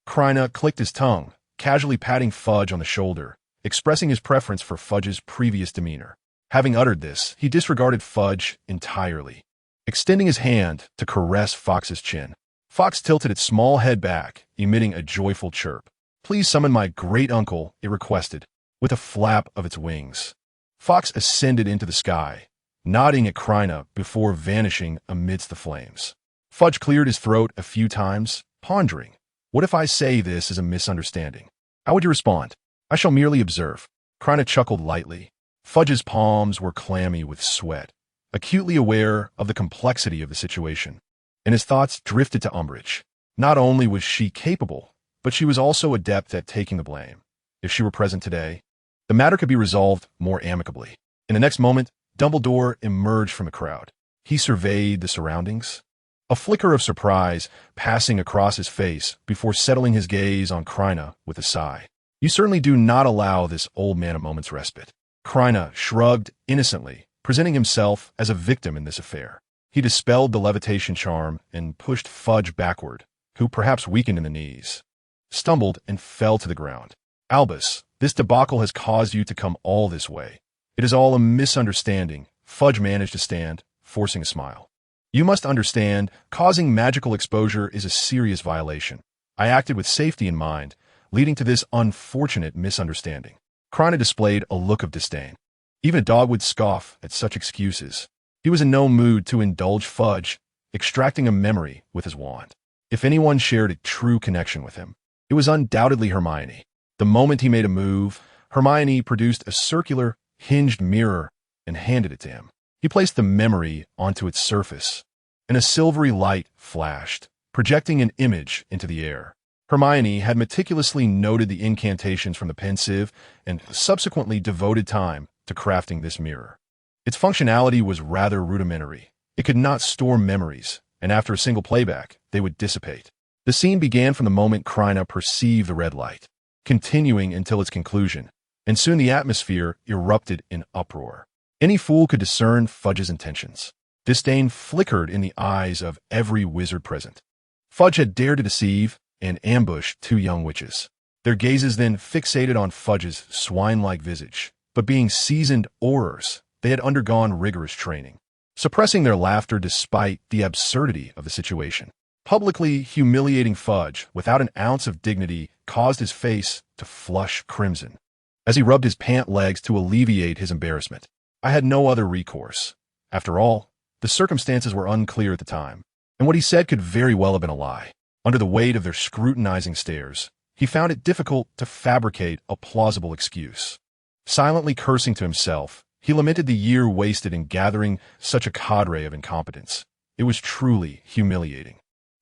Krena clicked his tongue, casually patting Fudge on the shoulder, expressing his preference for Fudge's previous demeanor. Having uttered this, he disregarded Fudge entirely, extending his hand to caress Fox's chin. Fawkes tilted its small head back, emitting a joyful chirp. Please summon my great-uncle, it requested, with a flap of its wings. Fawkes ascended into the sky, nodding at Krena before vanishing amidst the flames. Fudge cleared his throat a few times, pondering. What if I say this is a misunderstanding? How would you respond? I shall merely observe. Krena chuckled lightly. Fudge's palms were clammy with sweat, acutely aware of the complexity of the situation, and his thoughts drifted to Umbridge. Not only was she capable, but she was also adept at taking the blame. If she were present today, the matter could be resolved more amicably. In the next moment, Dumbledore emerged from the crowd. He surveyed the surroundings, a flicker of surprise passing across his face before settling his gaze on Krena with a sigh. You certainly do not allow this old man a moment's respite. Krena shrugged innocently, presenting himself as a victim in this affair. He dispelled the levitation charm and pushed Fudge backward, who, perhaps weakened in the knees, stumbled and fell to the ground. Albus, this debacle has caused you to come all this way. It is all a misunderstanding. Fudge managed to stand, forcing a smile. You must understand, causing magical exposure is a serious violation. I acted with safety in mind, leading to this unfortunate misunderstanding. Krena displayed a look of disdain. Even a dog would scoff at such excuses. He was in no mood to indulge Fudge, extracting a memory with his wand. If anyone shared a true connection with him, it was undoubtedly Hermione. The moment he made a move, Hermione produced a circular, hinged mirror and handed it to him. He placed the memory onto its surface, and a silvery light flashed, projecting an image into the air. Hermione had meticulously noted the incantations from the pensieve and subsequently devoted time to crafting this mirror. Its functionality was rather rudimentary. It could not store memories, and after a single playback, they would dissipate. The scene began from the moment Krena perceived the red light, continuing until its conclusion, and soon the atmosphere erupted in uproar. Any fool could discern Fudge's intentions. Disdain flickered in the eyes of every wizard present. Fudge had dared to deceive and ambush two young witches. Their gazes then fixated on Fudge's swine-like visage, but being seasoned aurors, they had undergone rigorous training, suppressing their laughter despite the absurdity of the situation. Publicly humiliating Fudge without an ounce of dignity caused his face to flush crimson, as he rubbed his pant legs to alleviate his embarrassment. I had no other recourse. After all, the circumstances were unclear at the time, and what he said could very well have been a lie. Under the weight of their scrutinizing stares, he found it difficult to fabricate a plausible excuse. Silently cursing to himself, he lamented the year wasted in gathering such a cadre of incompetents. It was truly humiliating.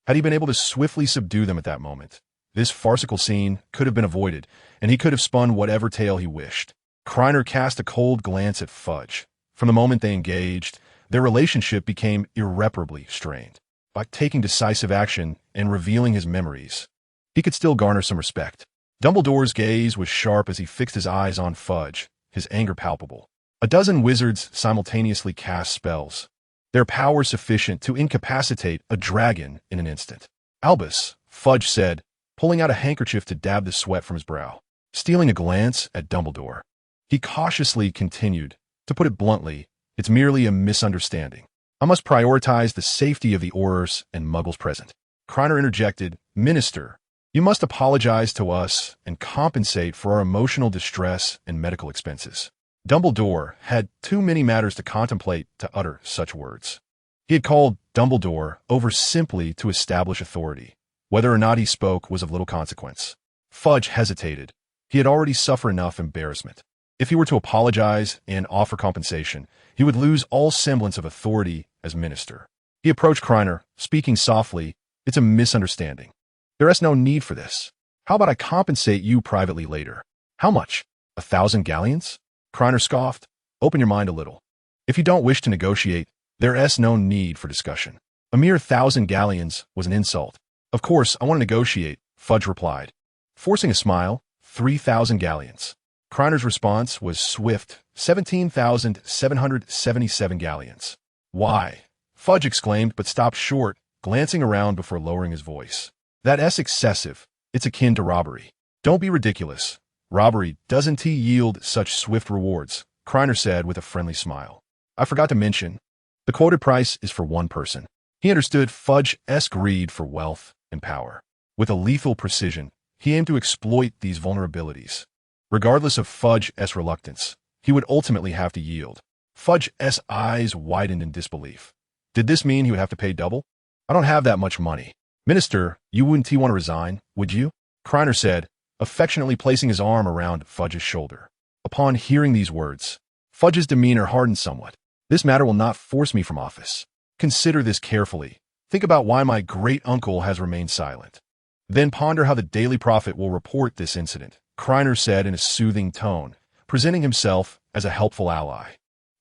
Had he been able to swiftly subdue them at that moment, this farcical scene could have been avoided, and he could have spun whatever tale he wished. Krena cast a cold glance at Fudge. From the moment they engaged, their relationship became irreparably strained. By taking decisive action and revealing his memories, he could still garner some respect. Dumbledore's gaze was sharp as he fixed his eyes on Fudge, his anger palpable. A dozen wizards simultaneously cast spells, their power sufficient to incapacitate a dragon in an instant. Albus, Fudge said, pulling out a handkerchief to dab the sweat from his brow. Stealing a glance at Dumbledore, he cautiously continued, to put it bluntly, it's merely a misunderstanding. I must prioritize the safety of the Aurors and Muggles present. Krena interjected, Minister, you must apologize to us and compensate for our emotional distress and medical expenses. Dumbledore had too many matters to contemplate to utter such words. He had called Dumbledore over simply to establish authority. Whether or not he spoke was of little consequence. Fudge hesitated. He had already suffered enough embarrassment. If he were to apologize and offer compensation, he would lose all semblance of authority as minister. He approached Krena, speaking softly, It's a misunderstanding. There is no need for this. How about I compensate you privately later? How much? 1,000 galleons? Krena scoffed. Open your mind a little. If you don't wish to negotiate, there is no need for discussion. A mere 1,000 galleons was an insult. Of course, I want to negotiate, Fudge replied. Forcing a smile, 3,000 galleons. Krener's response was swift, 17,777 galleons. Why? Fudge exclaimed, but stopped short, glancing around before lowering his voice. That's excessive. It's akin to robbery. Don't be ridiculous. Robbery doesn't yield such swift rewards, Krena said with a friendly smile. I forgot to mention, the quoted price is for one person. He understood Fudge's greed for wealth and power. With a lethal precision, he aimed to exploit these vulnerabilities. Regardless of Fudge's reluctance, he would ultimately have to yield. Fudge's eyes widened in disbelief. Did this mean he would have to pay double? I don't have that much money. Minister, you wouldn't want to resign, would you? Krena said, affectionately placing his arm around Fudge's shoulder. Upon hearing these words, Fudge's demeanor hardened somewhat. This matter will not force me from office. Consider this carefully. Think about why my great-uncle has remained silent. Then ponder how the Daily Prophet will report this incident, Krena said in a soothing tone, presenting himself as a helpful ally.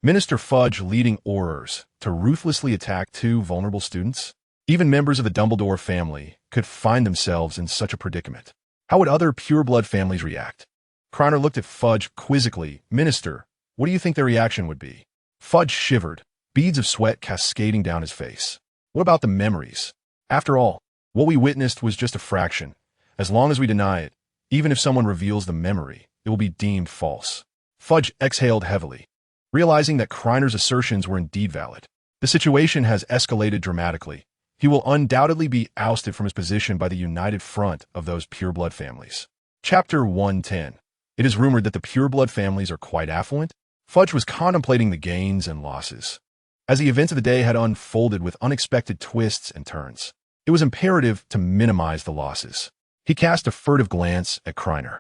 Minister Fudge leading Aurors to ruthlessly attack two vulnerable students? Even members of the Dumbledore family could find themselves in such a predicament. How would other pureblood families react? Krena looked at Fudge quizzically. Minister, what do you think their reaction would be? Fudge shivered, beads of sweat cascading down his face. What about the memories? After all, what we witnessed was just a fraction. As long as we deny it, even if someone reveals the memory, it will be deemed false. Fudge exhaled heavily, realizing that Krener's assertions were indeed valid. The situation has escalated dramatically. He will undoubtedly be ousted from his position by the united front of those pureblood families. Chapter 110. It is rumored that the pureblood families are quite affluent. Fudge was contemplating the gains and losses. As the events of the day had unfolded with unexpected twists and turns, it was imperative to minimize the losses. He cast a furtive glance at Krena,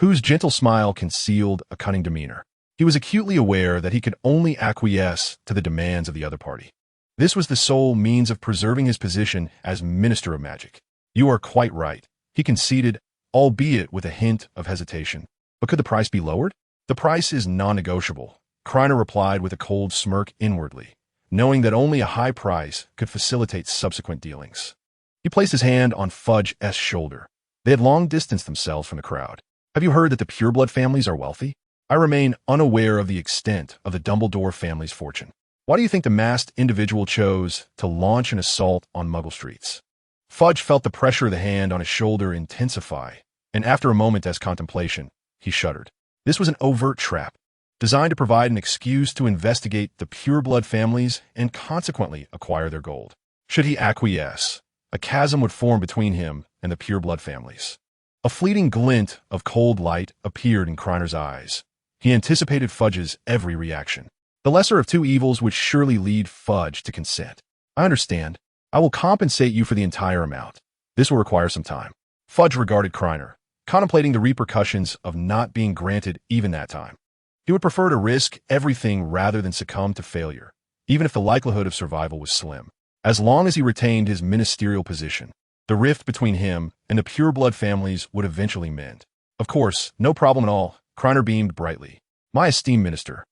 whose gentle smile concealed a cunning demeanor. He was acutely aware that he could only acquiesce to the demands of the other party. This was the sole means of preserving his position as Minister of Magic. You are quite right, he conceded, albeit with a hint of hesitation. But could the price be lowered? The price is non-negotiable, Krena replied with a cold smirk inwardly, knowing that only a high price could facilitate subsequent dealings. He placed his hand on Fudge's shoulder. They had long distanced themselves from the crowd. Have you heard that the pureblood families are wealthy? I remain unaware of the extent of the Dumbledore family's fortune. Why do you think the masked individual chose to launch an assault on Muggle streets? Fudge felt the pressure of the hand on his shoulder intensify, and after a moment's contemplation, he shuddered. This was an overt trap, designed to provide an excuse to investigate the pureblood families and consequently acquire their gold. Should he acquiesce, a chasm would form between him and the pureblood families. A fleeting glint of cold light appeared in Krener's eyes. He anticipated Fudge's every reaction. The lesser of two evils would surely lead Fudge to consent. I understand. I will compensate you for the entire amount. This will require some time. Fudge regarded Krena, contemplating the repercussions of not being granted even that time. He would prefer to risk everything rather than succumb to failure, even if the likelihood of survival was slim. As long as he retained his ministerial position, the rift between him and the pureblood families would eventually mend. Of course, no problem at all, Krena beamed brightly. My esteemed minister,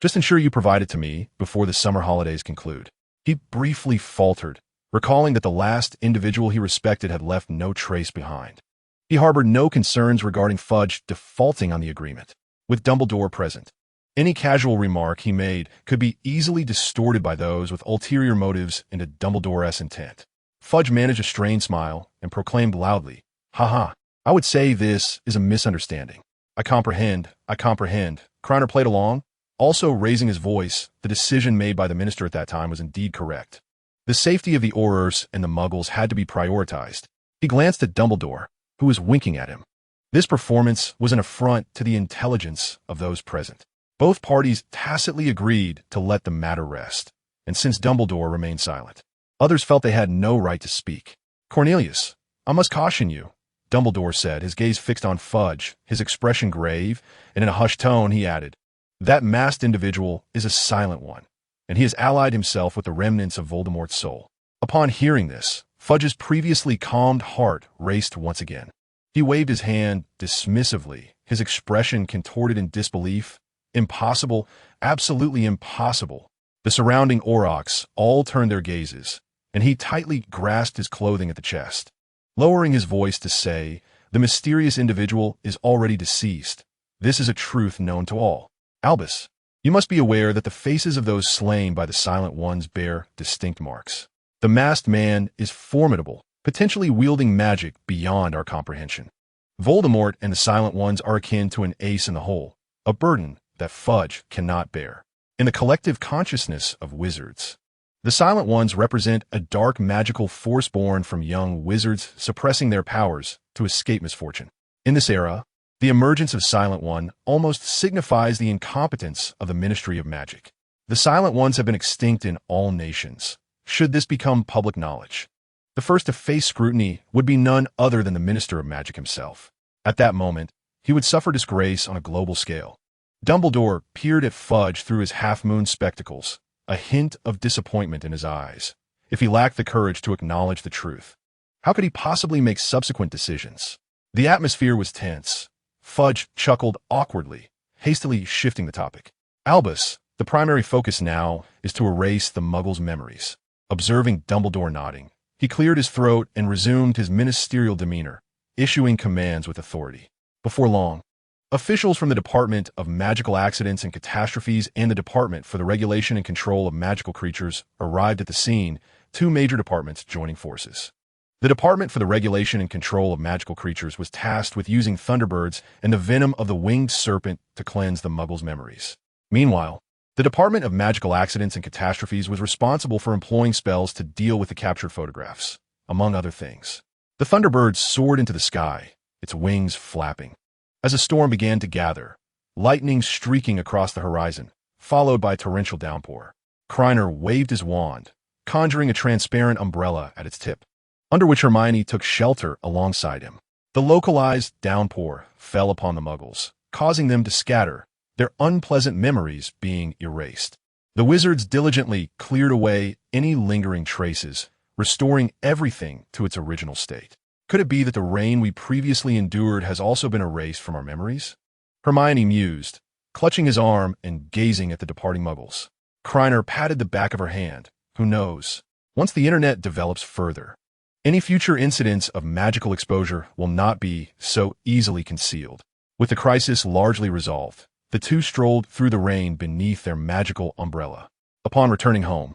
just ensure you provide it to me before the summer holidays conclude. He briefly faltered, recalling that the last individual he respected had left no trace behind. He harbored no concerns regarding Fudge defaulting on the agreement. With Dumbledore present, Any casual remark he made could be easily distorted by those with ulterior motives into Dumbledore's intent. Fudge managed a strained smile and proclaimed loudly, "Haha, I would say this is a misunderstanding." I comprehend. Krena played along, also raising his voice. The decision made by the minister at that time was indeed correct. The safety of the Aurors and the Muggles had to be prioritized. He glanced at Dumbledore, who was winking at him. This performance was an affront to the intelligence of those present. Both parties tacitly agreed to let the matter rest, and since Dumbledore remained silent, others felt they had no right to speak. "Cornelius, I must caution you," Dumbledore said, his gaze fixed on Fudge, his expression grave, and in a hushed tone he added, "That masked individual is a silent one, and he has allied himself with the remnants of Voldemort's soul." Upon hearing this, Fudge's previously calmed heart raced once again. He waved his hand dismissively, his expression contorted in disbelief. Impossible, absolutely impossible. The surrounding Aurochs all turned their gazes, and he tightly grasped his clothing at the chest, lowering his voice to say, "The mysterious individual is already deceased. This is a truth known to all. Albus, you must be aware that the faces of those slain by the Silent Ones bear distinct marks. The masked man is formidable, potentially wielding magic beyond our comprehension. Voldemort and the Silent Ones are akin to an ace in the hole, a burden that Fudge cannot bear. In the collective consciousness of wizards, the Silent Ones represent a dark magical force born from young wizards suppressing their powers to escape misfortune. In this era, the emergence of Silent One almost signifies the incompetence of the Ministry of Magic. The Silent Ones have been extinct in all nations. Should this become public knowledge, the first to face scrutiny would be none other than the Minister of Magic himself. At that moment, he would suffer disgrace on a global scale. Dumbledore peered at Fudge through his half-moon spectacles, a hint of disappointment in his eyes. If he lacked the courage to acknowledge the truth, how could he possibly make subsequent decisions? The atmosphere was tense. Fudge chuckled awkwardly, hastily shifting the topic. "Albus, the primary focus now is to erase the Muggles' memories." Observing Dumbledore nodding, he cleared his throat and resumed his ministerial demeanor, issuing commands with authority. Before long, officials from the Department of Magical Accidents and Catastrophes and the Department for the Regulation and Control of Magical Creatures arrived at the scene, two major departments joining forces. The Department for the Regulation and Control of Magical Creatures was tasked with using Thunderbirds and the venom of the winged serpent to cleanse the Muggles' memories. Meanwhile, the Department of Magical Accidents and Catastrophes was responsible for employing spells to deal with the captured photographs, among other things. The Thunderbird soared into the sky, its wings flapping. As a storm began to gather, lightning streaking across the horizon, followed by a torrential downpour, Krena waved his wand, conjuring a transparent umbrella at its tip, under which Hermione took shelter alongside him. The localized downpour fell upon the Muggles, causing them to scatter, their unpleasant memories being erased. The wizards diligently cleared away any lingering traces, restoring everything to its original state. Could it be that the rain we previously endured has also been erased from our memories? Hermione mused, clutching his arm and gazing at the departing Muggles. Krena patted the back of her hand. Who knows? Once the internet develops further, any future incidents of magical exposure will not be so easily concealed. With the crisis largely resolved, the two strolled through the rain beneath their magical umbrella. Upon returning home,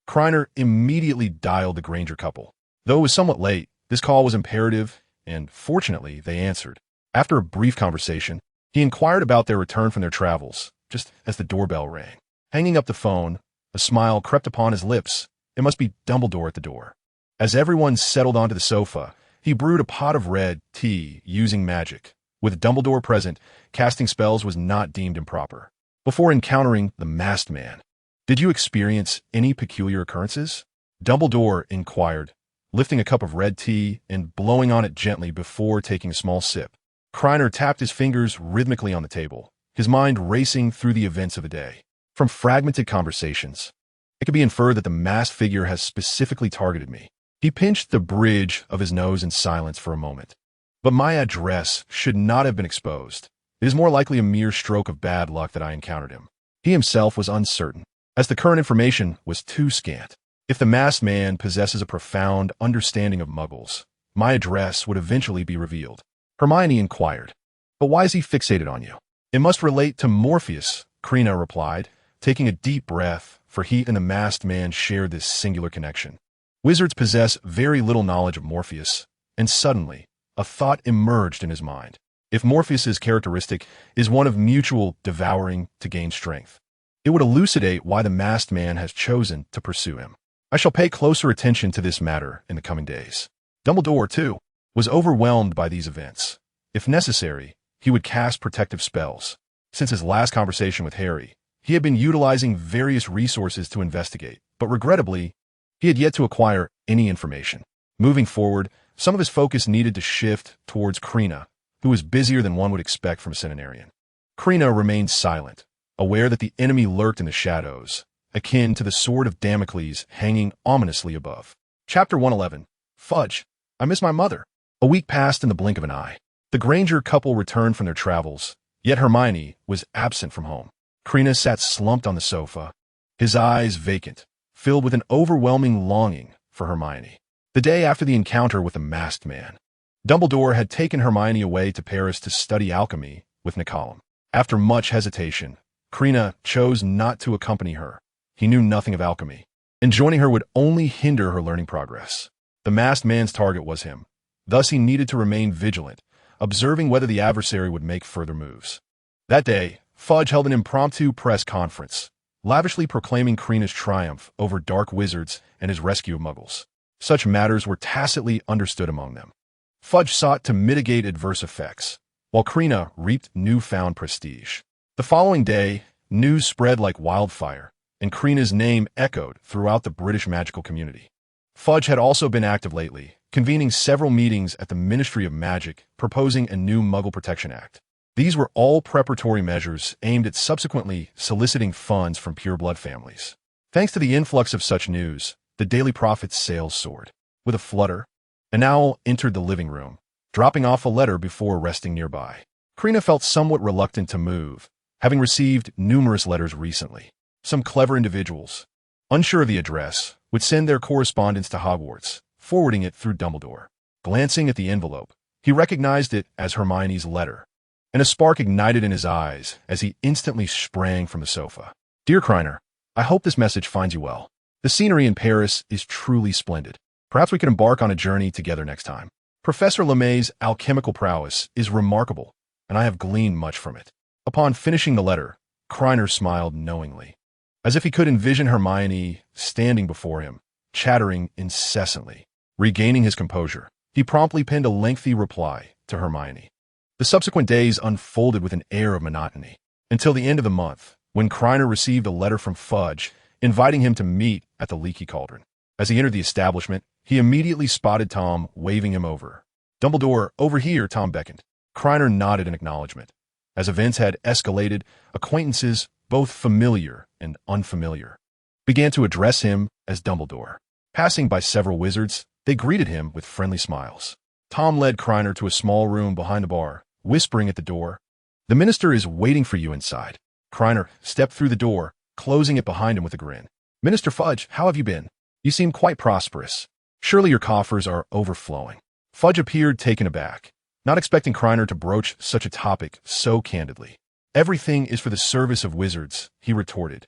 Krena immediately dialed the Granger couple. Though it was somewhat late, this call was imperative, and fortunately they answered. After a brief conversation, he inquired about their return from their travels, just as the doorbell rang. Hanging up the phone, a smile crept upon his lips. It must be Dumbledore at the door. As everyone settled onto the sofa, he brewed a pot of red tea using magic. With Dumbledore present, casting spells was not deemed improper. Before encountering the masked man, "Did you experience any peculiar occurrences?" Dumbledore inquired, lifting a cup of red tea and blowing on it gently before taking a small sip. Krena tapped his fingers rhythmically on the table, his mind racing through the events of the day. From fragmented conversations, it could be inferred that the masked figure has specifically targeted me. He pinched the bridge of his nose in silence for a moment. But my address should not have been exposed. It is more likely a mere stroke of bad luck that I encountered him. He himself was uncertain, as the current information was too scant. If the masked man possesses a profound understanding of Muggles, my address would eventually be revealed. Hermione inquired, "But why is he fixated on you?" "It must relate to Morpheus," Krena replied, taking a deep breath, for he and the masked man shared this singular connection. Wizards possess very little knowledge of Morpheus, and suddenly, a thought emerged in his mind. If Morpheus's characteristic is one of mutual devouring to gain strength, it would elucidate why the masked man has chosen to pursue him. I shall pay closer attention to this matter in the coming days. Dumbledore, too, was overwhelmed by these events. If necessary, he would cast protective spells. Since his last conversation with Harry, he had been utilizing various resources to investigate, but regrettably, he had yet to acquire any information. Moving forward, some of his focus needed to shift towards Krena, who was busier than one would expect from a centenarian. Krena remained silent, aware that the enemy lurked in the shadows, akin to the sword of Damocles hanging ominously above. Chapter 111. Fudge, I miss my mother. A week passed in the blink of an eye. The Granger couple returned from their travels, yet Hermione was absent from home. Krena sat slumped on the sofa, his eyes vacant, filled with an overwhelming longing for Hermione. The day after the encounter with the masked man, Dumbledore had taken Hermione away to Paris to study alchemy with Nicolum. After much hesitation, Krena chose not to accompany her. He knew nothing of alchemy, and joining her would only hinder her learning progress. The masked man's target was him. Thus he needed to remain vigilant, observing whether the adversary would make further moves. That day, Fudge held an impromptu press conference, lavishly proclaiming Krena's triumph over dark wizards and his rescue of muggles. Such matters were tacitly understood among them. Fudge sought to mitigate adverse effects, while Krena reaped newfound prestige. The following day, news spread like wildfire, and Krena's name echoed throughout the British magical community. Fudge had also been active lately, convening several meetings at the Ministry of Magic proposing a new Muggle Protection Act. These were all preparatory measures aimed at subsequently soliciting funds from pureblood families. Thanks to the influx of such news, the Daily Prophet's sales soared. With a flutter, an owl entered the living room, dropping off a letter before resting nearby. Krena felt somewhat reluctant to move, having received numerous letters recently. Some clever individuals, unsure of the address, would send their correspondence to Hogwarts, forwarding it through Dumbledore. Glancing at the envelope, he recognized it as Hermione's letter, and a spark ignited in his eyes as he instantly sprang from the sofa. Dear Krena, I hope this message finds you well. The scenery in Paris is truly splendid. Perhaps we could embark on a journey together next time. Professor LeMay's alchemical prowess is remarkable, and I have gleaned much from it. Upon finishing the letter, Krena smiled knowingly, as if he could envision Hermione standing before him, chattering incessantly. Regaining his composure, he promptly penned a lengthy reply to Hermione. The subsequent days unfolded with an air of monotony, until the end of the month, when Krena received a letter from Fudge inviting him to meet at the Leaky Cauldron. As he entered the establishment, he immediately spotted Tom waving him over. Dumbledore, over here, Tom beckoned. Krena nodded in acknowledgement. As events had escalated, acquaintances, both familiar and unfamiliar, began to address him as Dumbledore. Passing by several wizards, they greeted him with friendly smiles. Tom led Krena to a small room behind the bar, whispering at the door, "The minister is waiting for you inside." Krena stepped through the door, closing it behind him with a grin. "Minister Fudge, how have you been? You seem quite prosperous. Surely your coffers are overflowing." Fudge appeared taken aback, not expecting Krena to broach such a topic so candidly. "Everything is for the service of wizards," he retorted.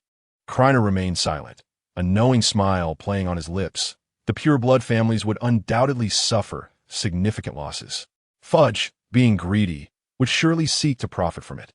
Krena remained silent, a knowing smile playing on his lips. The pureblood families would undoubtedly suffer significant losses. Fudge, being greedy, would surely seek to profit from it.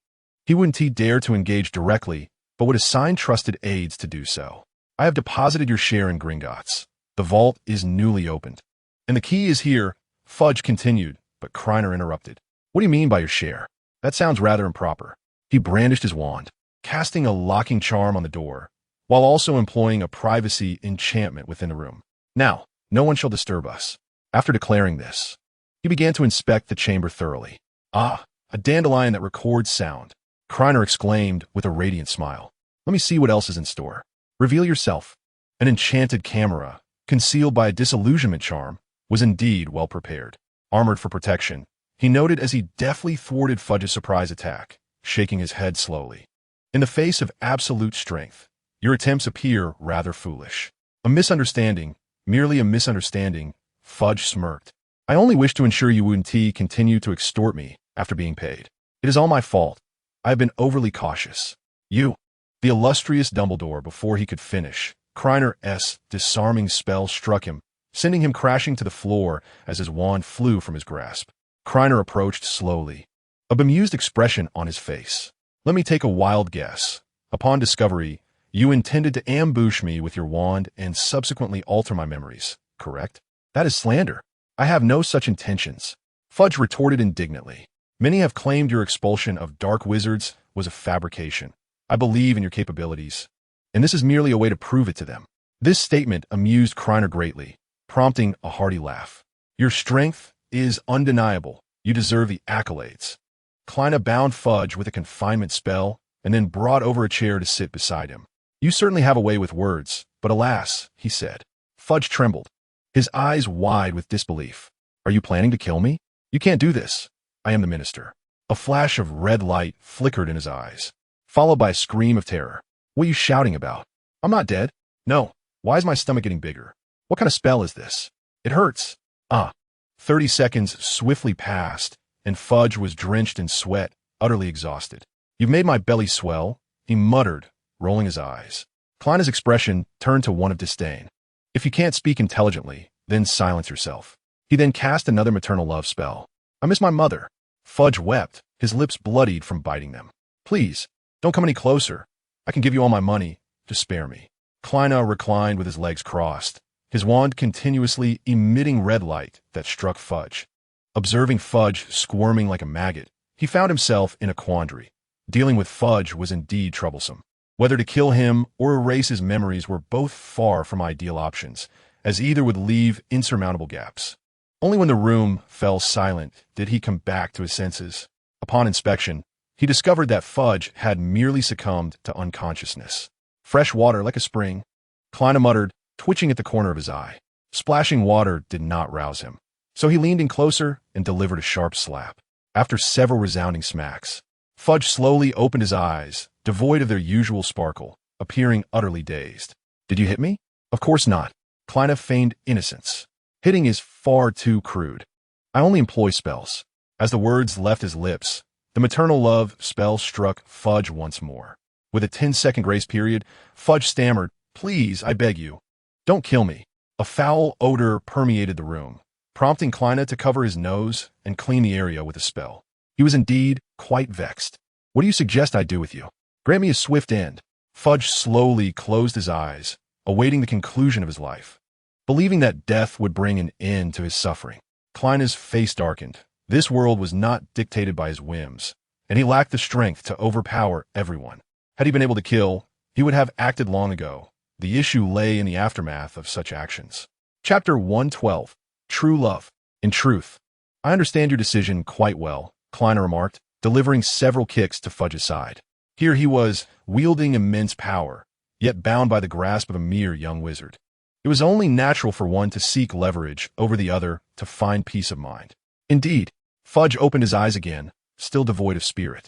He wouldn't dare to engage directly, but would assign trusted aides to do so. "I have deposited your share in Gringotts. The vault is newly opened, and the key is here," Fudge continued, but Krena interrupted. "What do you mean by your share? That sounds rather improper." He brandished his wand, casting a locking charm on the door, while also employing a privacy enchantment within the room. "Now, no one shall disturb us." After declaring this, he began to inspect the chamber thoroughly. "Ah, a dandelion that records sound," Krena exclaimed with a radiant smile. "Let me see what else is in store. Reveal yourself." An enchanted camera, concealed by a disillusionment charm, was indeed well prepared. Armored for protection, he noted as he deftly thwarted Fudge's surprise attack, shaking his head slowly. "In the face of absolute strength, your attempts appear rather foolish." "A misunderstanding, merely a misunderstanding," Fudge smirked. "I only wish to ensure you wouldn't continue to extort me after being paid. It is all my fault. I have been overly cautious." You. The illustrious Dumbledore, before he could finish, Krener's disarming spell struck him, sending him crashing to the floor as his wand flew from his grasp. Krener approached slowly, a bemused expression on his face. Let me take a wild guess. Upon discovery, you intended to ambush me with your wand and subsequently alter my memories, correct? That is slander. I have no such intentions. Fudge retorted indignantly. Many have claimed your expulsion of dark wizards was a fabrication. I believe in your capabilities, and this is merely a way to prove it to them. This statement amused Krener greatly, prompting a hearty laugh. Your strength is undeniable. You deserve the accolades. Krena bound Fudge with a confinement spell and then brought over a chair to sit beside him. You certainly have a way with words, but alas, he said. Fudge trembled, his eyes wide with disbelief. Are you planning to kill me? You can't do this. I am the minister. A flash of red light flickered in his eyes, followed by a scream of terror. What are you shouting about? I'm not dead. No. Why is my stomach getting bigger? What kind of spell is this? It hurts. 30 seconds swiftly passed, and Fudge was drenched in sweat, utterly exhausted. You've made my belly swell, he muttered, rolling his eyes. Krena's expression turned to one of disdain. If you can't speak intelligently, then silence yourself. He then cast another maternal love spell. I miss my mother. Fudge wept, his lips bloodied from biting them. Please, don't come any closer. I can give you all my money. Just spare me. Krena reclined with his legs crossed, his wand continuously emitting red light that struck Fudge. Observing Fudge squirming like a maggot, he found himself in a quandary. Dealing with Fudge was indeed troublesome. Whether to kill him or erase his memories were both far from ideal options, as either would leave insurmountable gaps. Only when the room fell silent did he come back to his senses. Upon inspection, he discovered that Fudge had merely succumbed to unconsciousness. Fresh water like a spring, Krena muttered, twitching at the corner of his eye. Splashing water did not rouse him, so he leaned in closer and delivered a sharp slap. After several resounding smacks, Fudge slowly opened his eyes, devoid of their usual sparkle, appearing utterly dazed. Did you hit me? Of course not. Krena feigned innocence. Hitting is far too crude. I only employ spells. As the words left his lips, the maternal love spell struck Fudge once more. With a 10-second grace period, Fudge stammered, Please, I beg you. Don't kill me. A foul odor permeated the room, prompting Krena to cover his nose and clean the area with a spell. He was indeed quite vexed. What do you suggest I do with you? Grant me a swift end. Fudge slowly closed his eyes, awaiting the conclusion of his life. Believing that death would bring an end to his suffering, Krena's face darkened. This world was not dictated by his whims, and he lacked the strength to overpower everyone. Had he been able to kill, he would have acted long ago. The issue lay in the aftermath of such actions. Chapter 112. True Love. In truth, I understand your decision quite well, Krena remarked, delivering several kicks to Fudge's side. Here he was, wielding immense power, yet bound by the grasp of a mere young wizard. It was only natural for one to seek leverage over the other to find peace of mind. Indeed, Fudge opened his eyes again, still devoid of spirit.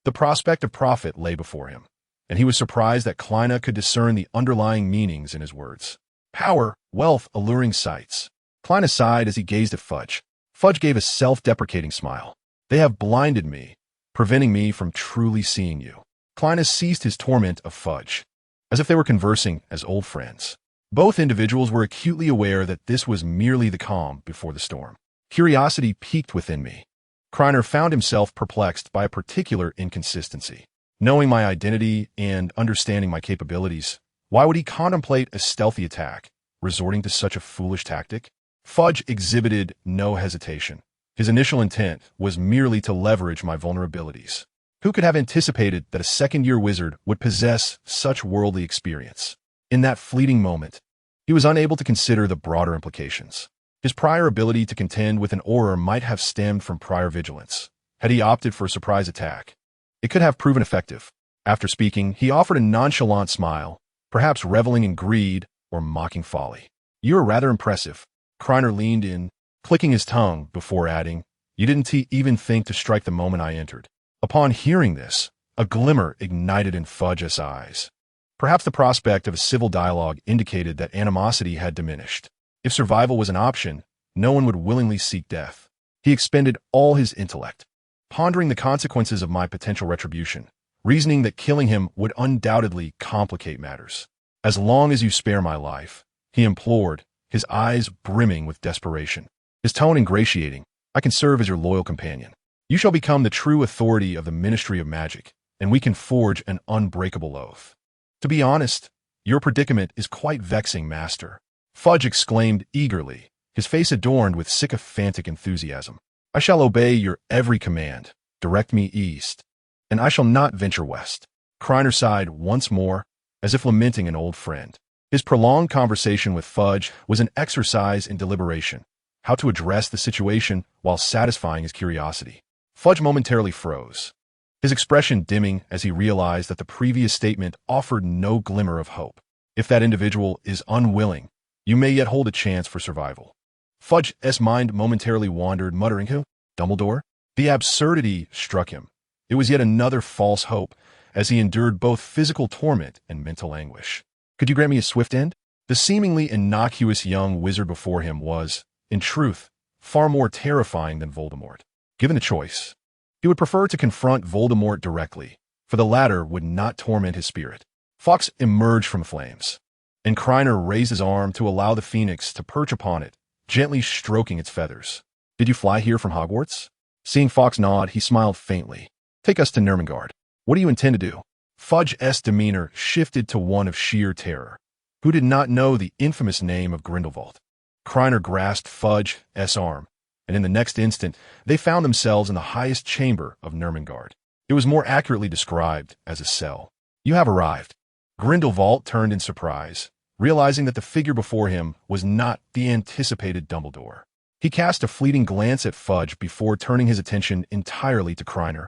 The prospect of profit lay before him, and he was surprised that Krena could discern the underlying meanings in his words. Power, wealth, alluring sights. Krena sighed as he gazed at Fudge. Fudge gave a self-deprecating smile. They have blinded me, preventing me from truly seeing you. Krena ceased his torment of Fudge, as if they were conversing as old friends. Both individuals were acutely aware that this was merely the calm before the storm. Curiosity piqued within me. Krena found himself perplexed by a particular inconsistency. Knowing my identity and understanding my capabilities, why would he contemplate a stealthy attack, resorting to such a foolish tactic? Fudge exhibited no hesitation. His initial intent was merely to leverage my vulnerabilities. Who could have anticipated that a second-year wizard would possess such worldly experience? In that fleeting moment, he was unable to consider the broader implications. His prior ability to contend with an aura might have stemmed from prior vigilance. Had he opted for a surprise attack, it could have proven effective. After speaking, he offered a nonchalant smile, perhaps reveling in greed or mocking folly. You are rather impressive. Krena leaned in, clicking his tongue before adding, You didn't even think to strike the moment I entered. Upon hearing this, a glimmer ignited in Fudge's eyes. Perhaps the prospect of a civil dialogue indicated that animosity had diminished. If survival was an option, no one would willingly seek death. He expended all his intellect, pondering the consequences of my potential retribution, reasoning that killing him would undoubtedly complicate matters. "As long as you spare my life," he implored, his eyes brimming with desperation. His tone ingratiating, "I can serve as your loyal companion. You shall become the true authority of the Ministry of Magic, and we can forge an unbreakable oath." "To be honest, your predicament is quite vexing, Master," Fudge exclaimed eagerly, his face adorned with sycophantic enthusiasm. "I shall obey your every command. Direct me east, and I shall not venture west." Krena sighed once more, as if lamenting an old friend. His prolonged conversation with Fudge was an exercise in deliberation, how to address the situation while satisfying his curiosity. Fudge momentarily froze, his expression dimming as he realized that the previous statement offered no glimmer of hope. "If that individual is unwilling, you may yet hold a chance for survival." Fudge's mind momentarily wandered, muttering, "Who? Dumbledore?" The absurdity struck him. It was yet another false hope, as he endured both physical torment and mental anguish. "Could you grant me a swift end?" The seemingly innocuous young wizard before him was, in truth, far more terrifying than Voldemort. Given the choice, he would prefer to confront Voldemort directly, for the latter would not torment his spirit. Fawkes emerged from flames, and Krena raised his arm to allow the phoenix to perch upon it, gently stroking its feathers. "Did you fly here from Hogwarts?" Seeing Fawkes nod, he smiled faintly. "Take us to Nurmengard. What do you intend to do?" Fudge's demeanor shifted to one of sheer terror. Who did not know the infamous name of Grindelwald? Krena grasped Fudge's arm, and in the next instant, they found themselves in the highest chamber of Nurmengard. It was more accurately described as a cell. "You have arrived." Grindelwald turned in surprise, realizing that the figure before him was not the anticipated Dumbledore. He cast a fleeting glance at Fudge before turning his attention entirely to Krena.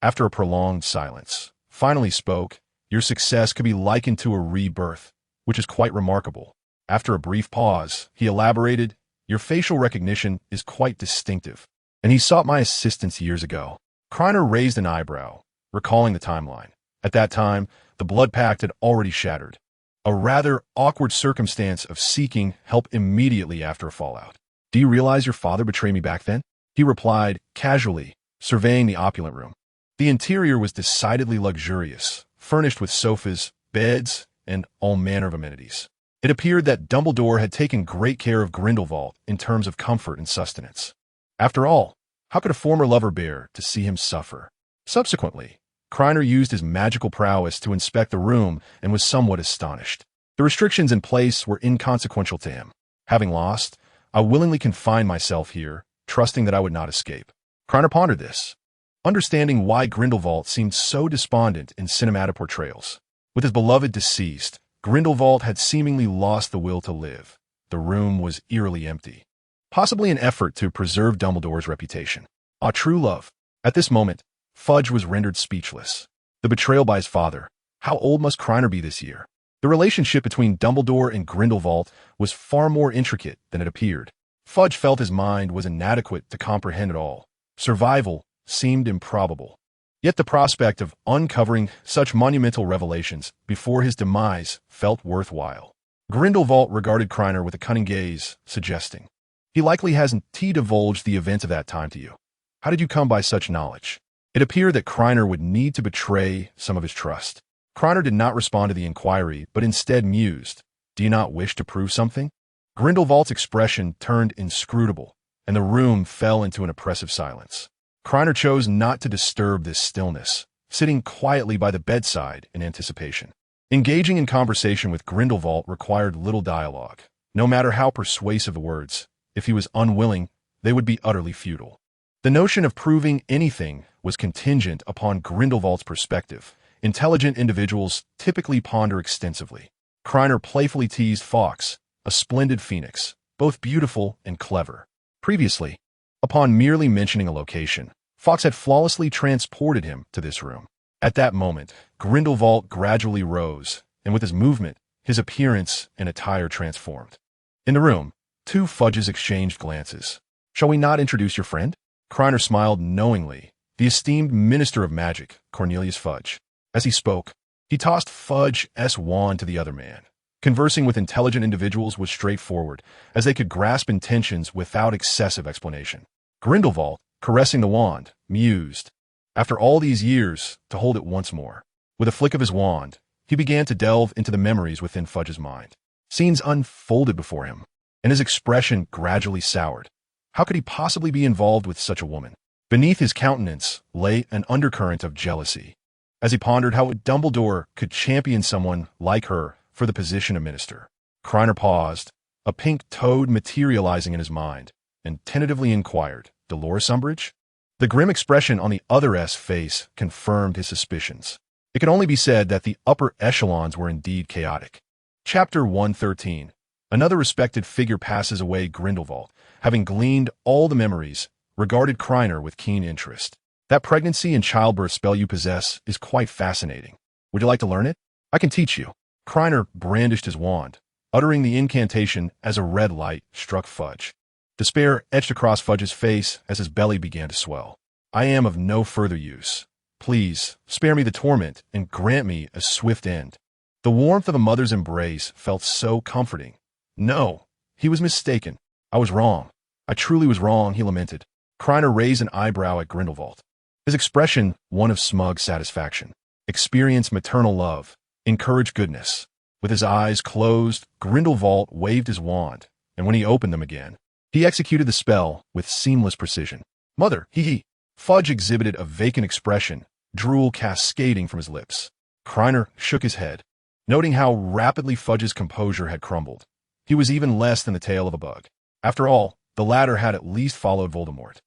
After a prolonged silence, finally spoke, "Your success could be likened to a rebirth, which is quite remarkable." After a brief pause, he elaborated, "Your facial recognition is quite distinctive, and he sought my assistance years ago." Krena raised an eyebrow, recalling the timeline. At that time, the blood pact had already shattered, a rather awkward circumstance of seeking help immediately after a fallout. "Do you realize your father betrayed me back then?" he replied, casually, surveying the opulent room. The interior was decidedly luxurious, furnished with sofas, beds, and all manner of amenities. It appeared that Dumbledore had taken great care of Grindelwald in terms of comfort and sustenance. After all, how could a former lover bear to see him suffer? Subsequently, Krena used his magical prowess to inspect the room and was somewhat astonished. The restrictions in place were inconsequential to him. "Having lost, I willingly confined myself here, trusting that I would not escape." Krena pondered this, understanding why Grindelwald seemed so despondent in cinematic portrayals. With his beloved deceased, Grindelwald had seemingly lost the will to live. The room was eerily empty, possibly an effort to preserve Dumbledore's reputation. Ah, true love. At this moment, Fudge was rendered speechless. The betrayal by his father. How old must Krena be this year? The relationship between Dumbledore and Grindelwald was far more intricate than it appeared. Fudge felt his mind was inadequate to comprehend it all. Survival seemed improbable. Yet the prospect of uncovering such monumental revelations before his demise felt worthwhile. Grindelwald regarded Krena with a cunning gaze, suggesting, "He likely hasn't divulged the events of that time to you. How did you come by such knowledge?" It appeared that Krena would need to betray some of his trust. Krena did not respond to the inquiry, but instead mused, "Do you not wish to prove something?" Grindelwald's expression turned inscrutable, and the room fell into an oppressive silence. Krena chose not to disturb this stillness, sitting quietly by the bedside in anticipation. Engaging in conversation with Grindelwald required little dialogue. No matter how persuasive the words, if he was unwilling, they would be utterly futile. The notion of proving anything was contingent upon Grindelwald's perspective. Intelligent individuals typically ponder extensively. Krena playfully teased Fawkes, a splendid phoenix, both beautiful and clever. Previously, upon merely mentioning a location, Fawkes had flawlessly transported him to this room. At that moment, Grindelwald gradually rose, and with his movement, his appearance and attire transformed. In the room, two Fudges exchanged glances. "Shall we not introduce your friend?" Krena smiled knowingly. The esteemed Minister of Magic, Cornelius Fudge. As he spoke, he tossed Fudge's wand to the other man. Conversing with intelligent individuals was straightforward, as they could grasp intentions without excessive explanation. Grindelwald, caressing the wand, mused, After all these years, to hold it once more. With a flick of his wand, he began to delve into the memories within Fudge's mind. Scenes unfolded before him, and his expression gradually soured. How could he possibly be involved with such a woman? Beneath his countenance lay an undercurrent of jealousy, as he pondered how Dumbledore could champion someone like her for the position of minister. Krena paused, a pink toad materializing in his mind, and tentatively inquired, Dolores Umbridge? The grim expression on the other's face confirmed his suspicions. It could only be said that the upper echelons were indeed chaotic. Chapter 113. Another respected figure passes away. Grindelwald, having gleaned all the memories, regarded Krena with keen interest. That pregnancy and childbirth spell you possess is quite fascinating. Would you like to learn it? I can teach you. Krena brandished his wand, uttering the incantation as a red light struck Fudge. Despair etched across Fudge's face as his belly began to swell. I am of no further use. Please, spare me the torment and grant me a swift end. The warmth of a mother's embrace felt so comforting. No, he was mistaken. I was wrong. I truly was wrong, he lamented. Krena raised an eyebrow at Grindelwald. His expression, one of smug satisfaction. Experience maternal love. Encourage goodness. With his eyes closed, Grindelwald waved his wand, and when he opened them again, he executed the spell with seamless precision. Mother, hee. Fudge exhibited a vacant expression, drool cascading from his lips. Krena shook his head, noting how rapidly Fudge's composure had crumbled. He was even less than the tail of a bug. After all, the latter had at least followed Voldemort,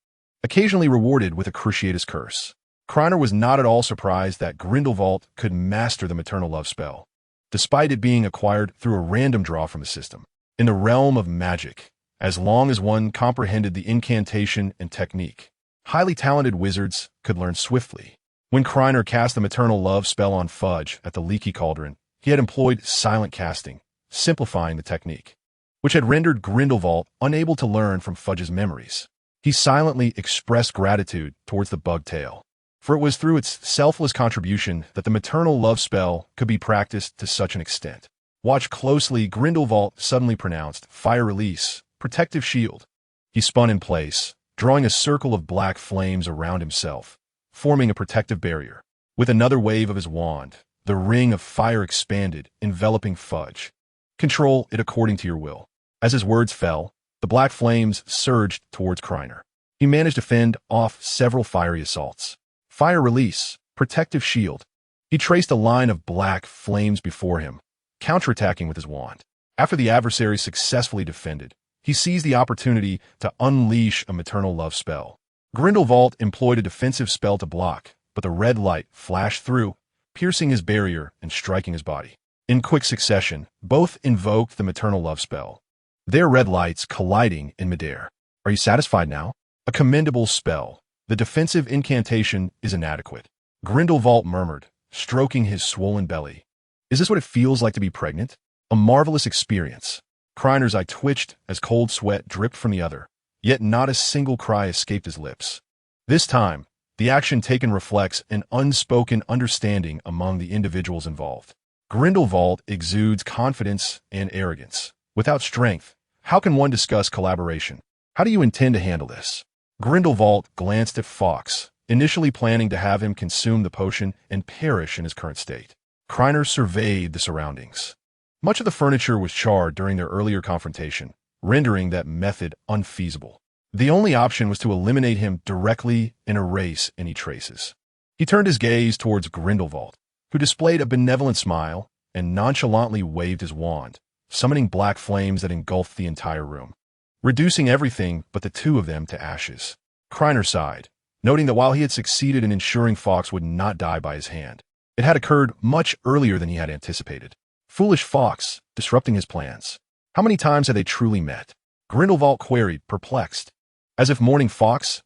occasionally rewarded with a cruciatus curse. Krena was not at all surprised that Grindelwald could master the maternal love spell, despite it being acquired through a random draw from the system. In the realm of magic, as long as one comprehended the incantation and technique, highly talented wizards could learn swiftly. When Krena cast the maternal love spell on Fudge at the Leaky Cauldron, he had employed silent casting, simplifying the technique, which had rendered Grindelwald unable to learn from Fudge's memories. He silently expressed gratitude towards the bug tail, for it was through its selfless contribution that the maternal love spell could be practiced to such an extent. Watch closely, Grindelwald suddenly pronounced, Fire Release, Protective Shield. He spun in place, drawing a circle of black flames around himself, forming a protective barrier. With another wave of his wand, the ring of fire expanded, enveloping Fudge. Control it according to your will. As his words fell, the black flames surged towards Krena. He managed to fend off several fiery assaults. Fire Release, Protective Shield. He traced a line of black flames before him, counterattacking with his wand. After the adversary successfully defended, he seized the opportunity to unleash a maternal love spell. Grindelwald employed a defensive spell to block, but the red light flashed through, piercing his barrier and striking his body. In quick succession, both invoked the maternal love spell, their red lights colliding in midair. Are you satisfied now? A commendable spell. The defensive incantation is inadequate. Grindelwald murmured, stroking his swollen belly. Is this what it feels like to be pregnant? A marvelous experience. Krener's eye twitched as cold sweat dripped from the other, yet not a single cry escaped his lips. This time, the action taken reflects an unspoken understanding among the individuals involved. Grindelwald exudes confidence and arrogance. Without strength, how can one discuss collaboration? How do you intend to handle this? Grindelwald glanced at Fawkes, initially planning to have him consume the potion and perish in his current state. Krener surveyed the surroundings. Much of the furniture was charred during their earlier confrontation, rendering that method unfeasible. The only option was to eliminate him directly and erase any traces. He turned his gaze towards Grindelwald, who displayed a benevolent smile and nonchalantly waved his wand, summoning black flames that engulfed the entire room, reducing everything but the two of them to ashes. Krener sighed, noting that while he had succeeded in ensuring Fawkes would not die by his hand, it had occurred much earlier than he had anticipated. Foolish Fawkes, disrupting his plans. How many times had they truly met? Grindelwald queried, perplexed, as if mourning Fawkes'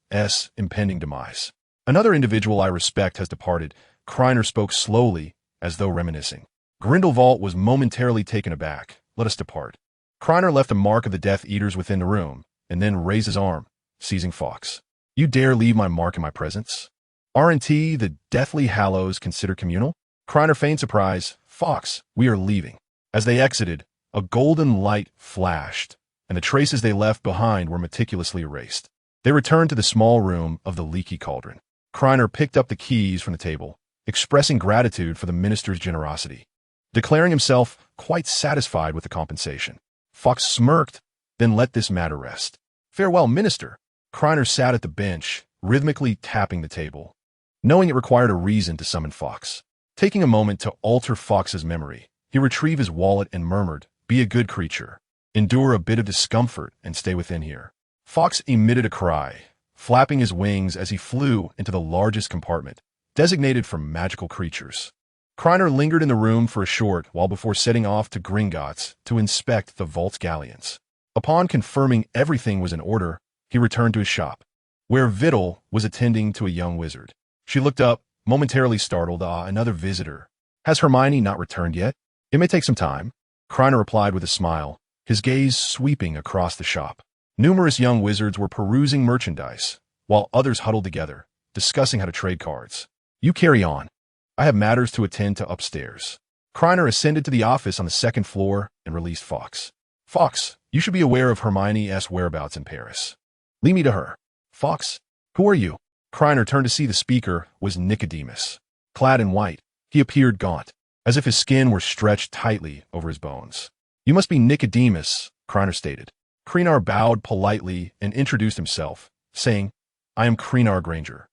impending demise. Another individual I respect has departed. Krener spoke slowly, as though reminiscing. Grindelwald was momentarily taken aback. Let us depart. Krener left a mark of the Death Eaters within the room, and then raised his arm, seizing Fawkes. You dare leave my mark in my presence? Aren't the Deathly Hallows considered communal? Krener feigned surprise. Fawkes, we are leaving. As they exited, a golden light flashed, and the traces they left behind were meticulously erased. They returned to the small room of the Leaky Cauldron. Krena picked up the keys from the table, expressing gratitude for the minister's generosity, declaring himself quite satisfied with the compensation. Fawkes smirked, then let this matter rest. Farewell, minister. Krena sat at the bench, rhythmically tapping the table, knowing it required a reason to summon Fawkes. Taking a moment to alter Fawkes's memory, he retrieved his wallet and murmured, "Be a good creature. Endure a bit of discomfort and stay within here." Fawkes emitted a cry, flapping his wings as he flew into the largest compartment, designated for magical creatures. Krena lingered in the room for a short while before setting off to Gringotts to inspect the vault's galleons. Upon confirming everything was in order, he returned to his shop, where Vittle was attending to a young wizard. She looked up, momentarily startled. Another visitor. Has Hermione not returned yet? It may take some time. Krena replied with a smile, his gaze sweeping across the shop. Numerous young wizards were perusing merchandise, while others huddled together, discussing how to trade cards. You carry on. I have matters to attend to upstairs. Krena ascended to the office on the second floor and released Fawkes. Fawkes, you should be aware of Hermione's whereabouts in Paris. Lead me to her. Fawkes, who are you? Krena turned to see the speaker was Nicodemus. Clad in white, he appeared gaunt, as if his skin were stretched tightly over his bones. You must be Nicodemus, Krena stated. Krena bowed politely and introduced himself, saying, I am Krena Granger.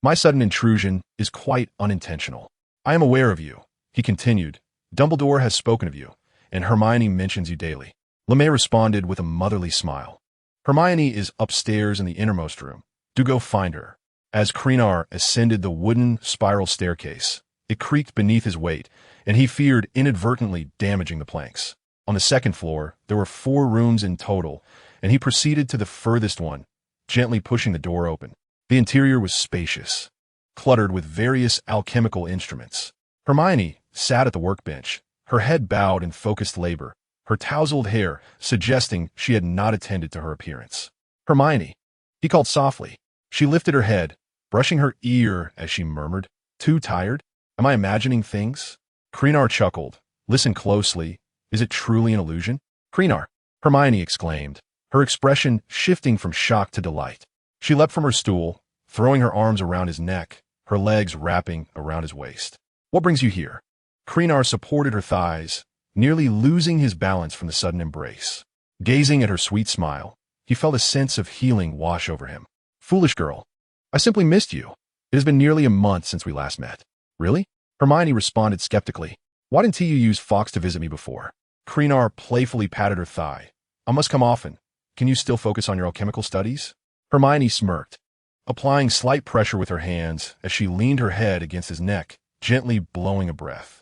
My sudden intrusion is quite unintentional. I am aware of you, he continued. Dumbledore has spoken of you, and Hermione mentions you daily. LeMay responded with a motherly smile. Hermione is upstairs in the innermost room. Do go find her. As Krena ascended the wooden spiral staircase, it creaked beneath his weight, and he feared inadvertently damaging the planks. On the second floor, there were 4 rooms in total, and he proceeded to the furthest one, gently pushing the door open. The interior was spacious, cluttered with various alchemical instruments. Hermione sat at the workbench, her head bowed in focused labor, her tousled hair suggesting she had not attended to her appearance. Hermione, he called softly. She lifted her head, brushing her ear as she murmured, Too tired? Am I imagining things? Krena chuckled. Listen closely. Is it truly an illusion? Krena, Hermione exclaimed, her expression shifting from shock to delight. She leapt from her stool, throwing her arms around his neck, her legs wrapping around his waist. What brings you here? Krena supported her thighs, nearly losing his balance from the sudden embrace. Gazing at her sweet smile, he felt a sense of healing wash over him. Foolish girl, I simply missed you. It has been nearly a month since we last met. Really? Hermione responded skeptically. Why didn't you use Fawkes to visit me before? Krena playfully patted her thigh. I must come often. Can you still focus on your alchemical studies? Hermione smirked, applying slight pressure with her hands as she leaned her head against his neck, gently blowing a breath.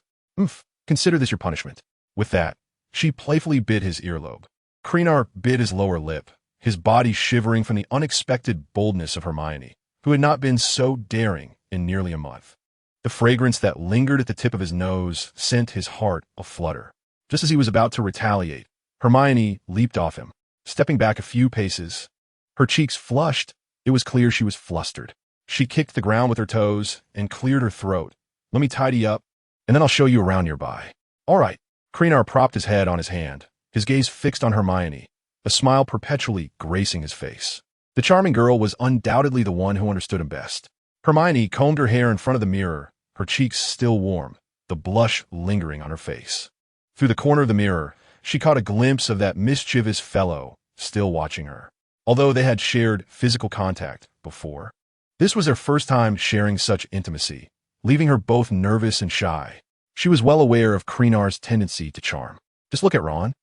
Consider this your punishment. With that, she playfully bit his earlobe. Krena bit his lower lip, his body shivering from the unexpected boldness of Hermione, who had not been so daring in nearly a month. The fragrance that lingered at the tip of his nose sent his heart aflutter. Just as he was about to retaliate, Hermione leaped off him, stepping back a few paces. Her cheeks flushed. It was clear she was flustered. She kicked the ground with her toes and cleared her throat. Let me tidy up, and then I'll show you around nearby. All right. Krena propped his head on his hand, his gaze fixed on Hermione, a smile perpetually gracing his face. The charming girl was undoubtedly the one who understood him best. Hermione combed her hair in front of the mirror, her cheeks still warm, the blush lingering on her face. Through the corner of the mirror, she caught a glimpse of that mischievous fellow still watching her. Although they had shared physical contact before, this was their first time sharing such intimacy, leaving her both nervous and shy. She was well aware of Krena's tendency to charm. Just look at Ron,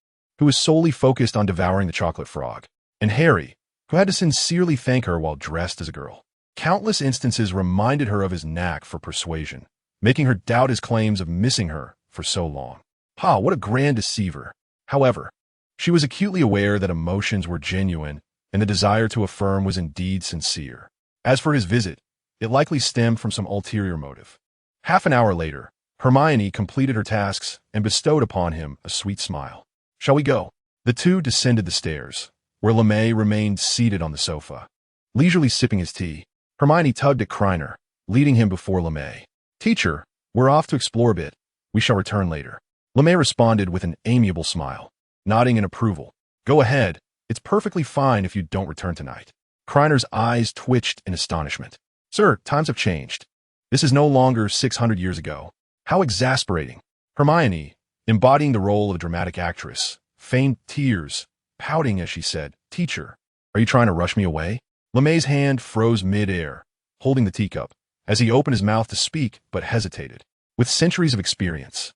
who was solely focused on devouring the chocolate frog, and Harry, who had to sincerely thank her while dressed as a girl. Countless instances reminded her of his knack for persuasion, making her doubt his claims of missing her for so long. What a grand deceiver. However, she was acutely aware that emotions were genuine and the desire to affirm was indeed sincere. As for his visit, it likely stemmed from some ulterior motive. Half an hour later, Hermione completed her tasks and bestowed upon him a sweet smile. Shall we go? The two descended the stairs, where LeMay remained seated on the sofa, leisurely sipping his tea. Hermione tugged at Krena, leading him before LeMay. Teacher, we're off to explore a bit. We shall return later. LeMay responded with an amiable smile, nodding in approval. Go ahead. It's perfectly fine if you don't return tonight. Krena's eyes twitched in astonishment. Sir, times have changed. This is no longer 600 years ago. How exasperating. Hermione, embodying the role of a dramatic actress, feigned tears, pouting as she said, Teacher, are you trying to rush me away? LeMay's hand froze mid-air, holding the teacup, as he opened his mouth to speak but hesitated. With centuries of experience,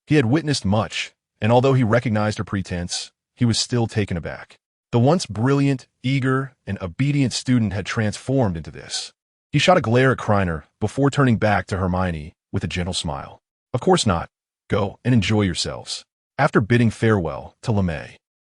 he had witnessed much, and although he recognized her pretense, he was still taken aback. The once brilliant, eager, and obedient student had transformed into this. He shot a glare at Krena before turning back to Hermione with a gentle smile. Of course not. Go and enjoy yourselves. After bidding farewell to LeMay,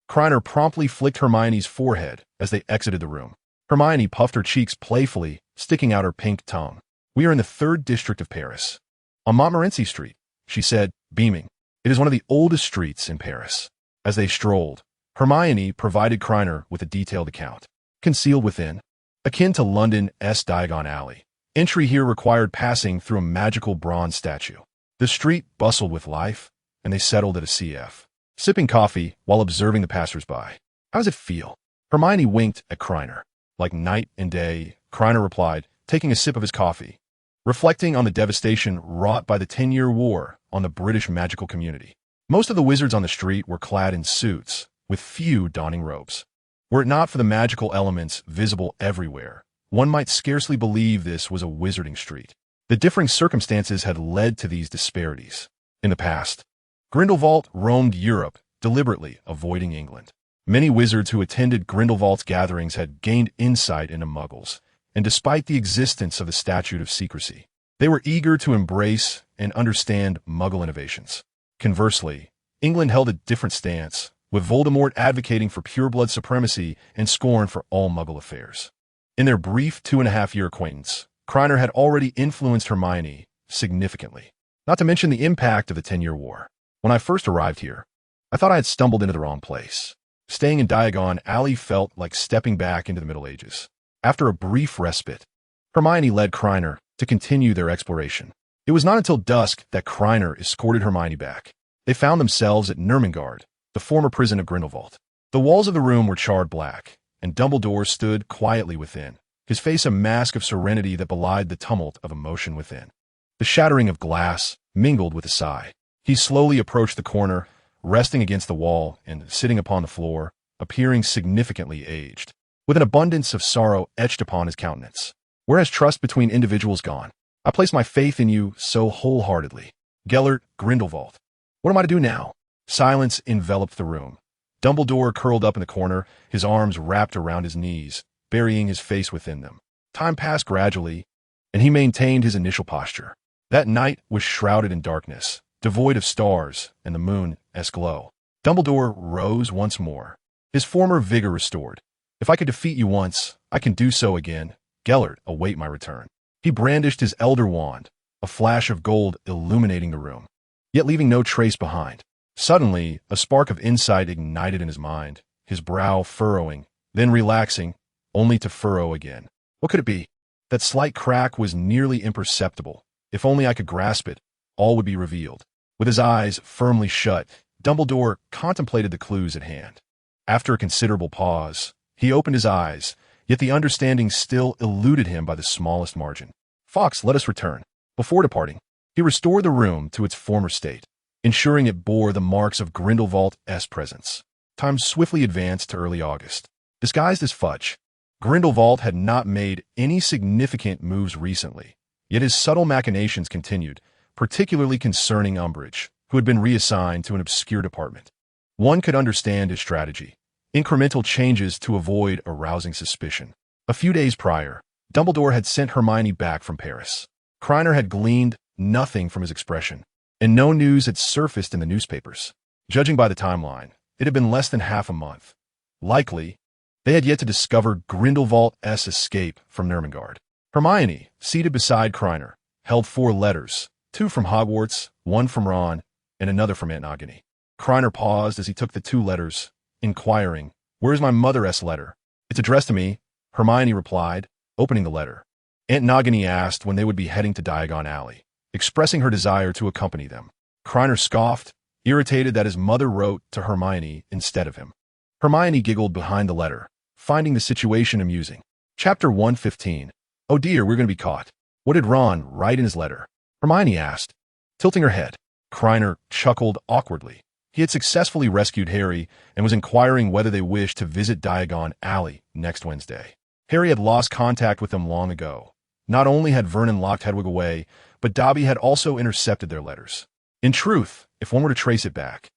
Krena promptly flicked Hermione's forehead as they exited the room. Hermione puffed her cheeks playfully, sticking out her pink tongue. We are in the 3rd district of Paris. On Montmorency Street, she said, beaming. It is one of the oldest streets in Paris. As they strolled, Hermione provided Krena with a detailed account. Concealed within, akin to London's Diagon Alley, entry here required passing through a magical bronze statue. The street bustled with life, and they settled at a CF, sipping coffee while observing the passers-by. How does it feel? Hermione winked at Krena. Like night and day, Krena replied, taking a sip of his coffee, reflecting on the devastation wrought by the 10-year war on the British magical community. Most of the wizards on the street were clad in suits, with few donning robes. Were it not for the magical elements visible everywhere, one might scarcely believe this was a wizarding street. The differing circumstances had led to these disparities. In the past, Grindelwald roamed Europe, deliberately avoiding England. Many wizards who attended Grindelwald's gatherings had gained insight into Muggles, and despite the existence of the statute of secrecy, they were eager to embrace and understand Muggle innovations. Conversely, England held a different stance, with Voldemort advocating for pureblood supremacy and scorn for all Muggle affairs. In their brief 2.5-year acquaintance, Krena had already influenced Hermione significantly, not to mention the impact of the 10-year war. When I first arrived here, I thought I had stumbled into the wrong place. Staying in Diagon Alley felt like stepping back into the Middle Ages. After a brief respite, Hermione led Krena to continue their exploration. It was not until dusk that Krena escorted Hermione back. They found themselves at Nurmengard, the former prison of Grindelwald. The walls of the room were charred black, and Dumbledore stood quietly within, his face a mask of serenity that belied the tumult of emotion within. The shattering of glass mingled with a sigh. He slowly approached the corner, resting against the wall and sitting upon the floor, appearing significantly aged, with an abundance of sorrow etched upon his countenance. Where has trust between individuals gone? I place my faith in you so wholeheartedly. Gellert Grindelwald. What am I to do now? Silence enveloped the room. Dumbledore curled up in the corner, his arms wrapped around his knees, burying his face within them. Time passed gradually, and he maintained his initial posture. That night was shrouded in darkness, devoid of stars and the moon's glow. Dumbledore rose once more, his former vigor restored. If I could defeat you once, I can do so again. Gellert, await my return. He brandished his elder wand, a flash of gold illuminating the room, yet leaving no trace behind. Suddenly, a spark of insight ignited in his mind, his brow furrowing, then relaxing, only to furrow again. What could it be? That slight crack was nearly imperceptible. If only I could grasp it, all would be revealed. With his eyes firmly shut, Dumbledore contemplated the clues at hand. After a considerable pause, he opened his eyes, yet the understanding still eluded him by the smallest margin. Fox, let us return. Before departing, he restored the room to its former state, ensuring it bore the marks of Grindelwald's presence. Time swiftly advanced to early August. Disguised as Fudge, Grindelwald had not made any significant moves recently, yet his subtle machinations continued, particularly concerning Umbridge, who had been reassigned to an obscure department. One could understand his strategy, incremental changes to avoid arousing suspicion. A few days prior, Dumbledore had sent Hermione back from Paris. Krena had gleaned nothing from his expression, and no news had surfaced in the newspapers. Judging by the timeline, it had been less than half a month. Likely, they had yet to discover Grindelwald's escape from Nurmengard. Hermione, seated beside Krena, held 4 letters, 2 from Hogwarts, 1 from Ron, and another from Aunt Nagini. Krena paused as he took the 2 letters, inquiring, "Where's my mother's letter?" "It's addressed to me," Hermione replied, opening the letter. Aunt Nagini asked when they would be heading to Diagon Alley, expressing her desire to accompany them. Krena scoffed, irritated that his mother wrote to Hermione instead of him. Hermione giggled behind the letter, finding the situation amusing. Chapter 115. Oh dear, we're going to be caught. What did Ron write in his letter? Hermione asked, tilting her head. Krena chuckled awkwardly. He had successfully rescued Harry and was inquiring whether they wished to visit Diagon Alley next Wednesday. Harry had lost contact with them long ago. Not only had Vernon locked Hedwig away, but Dobby had also intercepted their letters. In truth, if one were to trace it back,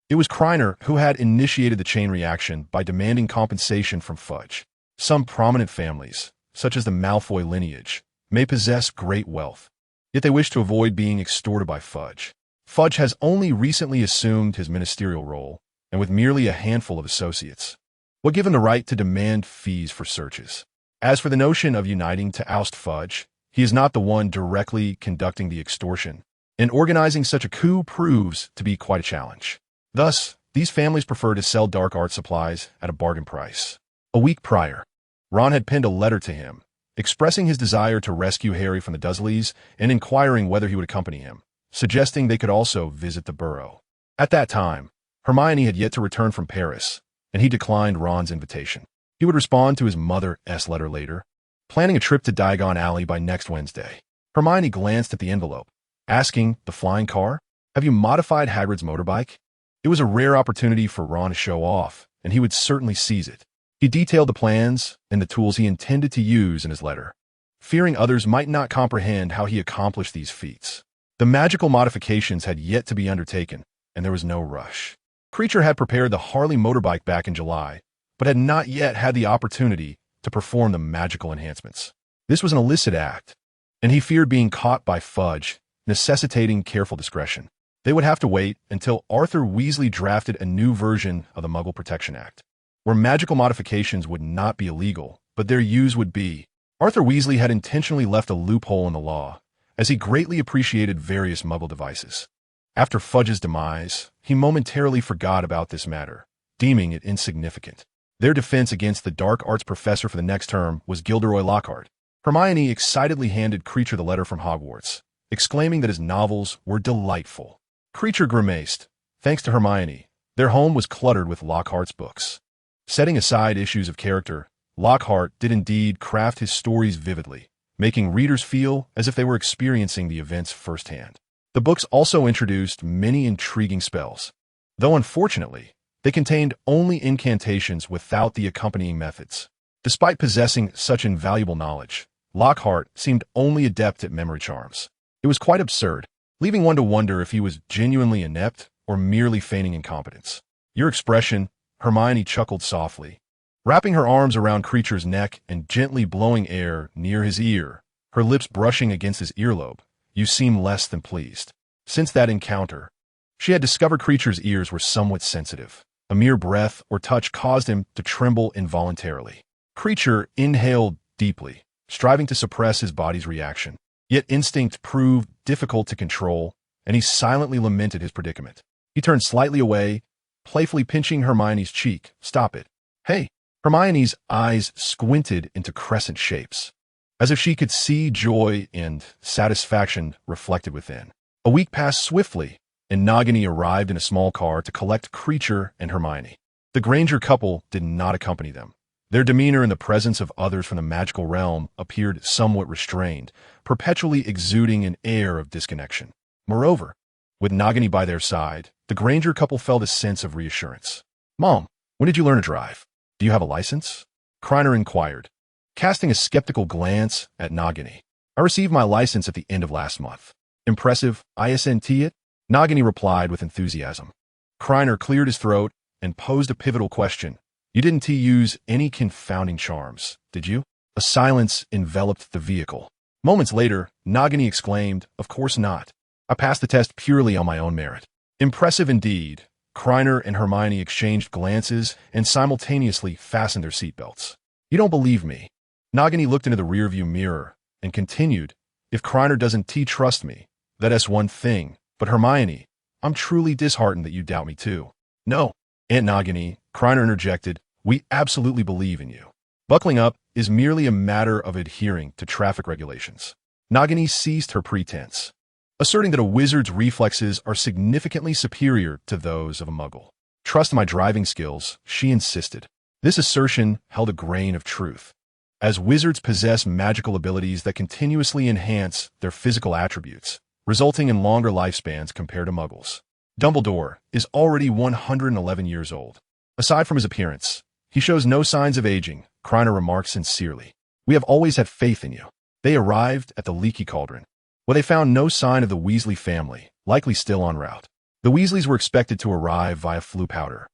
it was Krena who had initiated the chain reaction by demanding compensation from Fudge. Some prominent families, such as the Malfoy lineage, may possess great wealth, yet they wish to avoid being extorted by Fudge. Fudge has only recently assumed his ministerial role, and with merely a handful of associates. What give him the right to demand fees for searches? As for the notion of uniting to oust Fudge, he is not the one directly conducting the extortion, and organizing such a coup proves to be quite a challenge. Thus, these families prefer to sell dark art supplies at a bargain price. A week prior, Ron had penned a letter to him, expressing his desire to rescue Harry from the Dursleys and inquiring whether he would accompany him, suggesting they could also visit the Burrow. At that time, Hermione had yet to return from Paris, and he declined Ron's invitation. He would respond to his mother's letter later, planning a trip to Diagon Alley by next Wednesday. Hermione glanced at the envelope, asking, "The flying car? Have you modified Hagrid's motorbike?" It was a rare opportunity for Ron to show off, and he would certainly seize it. He detailed the plans and the tools he intended to use in his letter, fearing others might not comprehend how he accomplished these feats. The magical modifications had yet to be undertaken, and there was no rush. Kreacher had prepared the Harley motorbike back in July, but had not yet had the opportunity to perform the magical enhancements. This was an illicit act, and he feared being caught by Fudge, necessitating careful discretion. They would have to wait until Arthur Weasley drafted a new version of the Muggle Protection Act, where magical modifications would not be illegal, but their use would be. Arthur Weasley had intentionally left a loophole in the law, as he greatly appreciated various Muggle devices. After Fudge's demise, he momentarily forgot about this matter, deeming it insignificant. Their defense against the dark arts professor for the next term was Gilderoy Lockhart. Hermione excitedly handed Kreacher the letter from Hogwarts, exclaiming that his novels were delightful. Kreacher grimaced. Thanks to Hermione, their home was cluttered with Lockhart's books. Setting aside issues of character, Lockhart did indeed craft his stories vividly, making readers feel as if they were experiencing the events firsthand. The books also introduced many intriguing spells, though unfortunately, they contained only incantations without the accompanying methods. Despite possessing such invaluable knowledge, Lockhart seemed only adept at memory charms. It was quite absurd, leaving one to wonder if he was genuinely inept or merely feigning incompetence. Your expression, Hermione chuckled softly. Wrapping her arms around Kreacher's neck and gently blowing air near his ear, her lips brushing against his earlobe, you seem less than pleased. Since that encounter, she had discovered Kreacher's ears were somewhat sensitive. A mere breath or touch caused him to tremble involuntarily. Kreacher inhaled deeply, striving to suppress his body's reaction. Yet instinct proved difficult to control, and he silently lamented his predicament. He turned slightly away, playfully pinching Hermione's cheek. "Stop it." "Hey." Hermione's eyes squinted into crescent shapes, as if she could see joy and satisfaction reflected within. A week passed swiftly, and Nagini arrived in a small car to collect Kreacher and Hermione. The Granger couple did not accompany them. Their demeanor in the presence of others from the magical realm appeared somewhat restrained, perpetually exuding an air of disconnection. Moreover, with Nagini by their side, the Granger couple felt a sense of reassurance. "Mom, when did you learn to drive? Do you have a license?" Krena inquired, casting a skeptical glance at Nagini. "I received my license at the end of last month." "Impressive, isn't it?" Nagini replied with enthusiasm. Krena cleared his throat and posed a pivotal question. "You didn't use any confounding charms, did you?" A silence enveloped the vehicle. Moments later, Nagini exclaimed, "Of course not. I passed the test purely on my own merit." Impressive indeed. Krena and Hermione exchanged glances and simultaneously fastened their seatbelts. "You don't believe me." Nagini looked into the rearview mirror and continued, "If Krena doesn't trust me, that's one thing. But Hermione, I'm truly disheartened that you doubt me too." "No, Aunt Nagini," Krena interjected, "we absolutely believe in you. Buckling up is merely a matter of adhering to traffic regulations." Nagini ceased her pretense, asserting that a wizard's reflexes are significantly superior to those of a Muggle. "Trust my driving skills," she insisted. This assertion held a grain of truth. as wizards possess magical abilities that continuously enhance their physical attributes, resulting in longer lifespans compared to muggles. Dumbledore is already 111 years old. Aside from his appearance, he shows no signs of aging, Krena remarks sincerely. We have always had faith in you. They arrived at the Leaky Cauldron, where they found no sign of the Weasley family, likely still en route. The Weasleys were expected to arrive via Floo powder,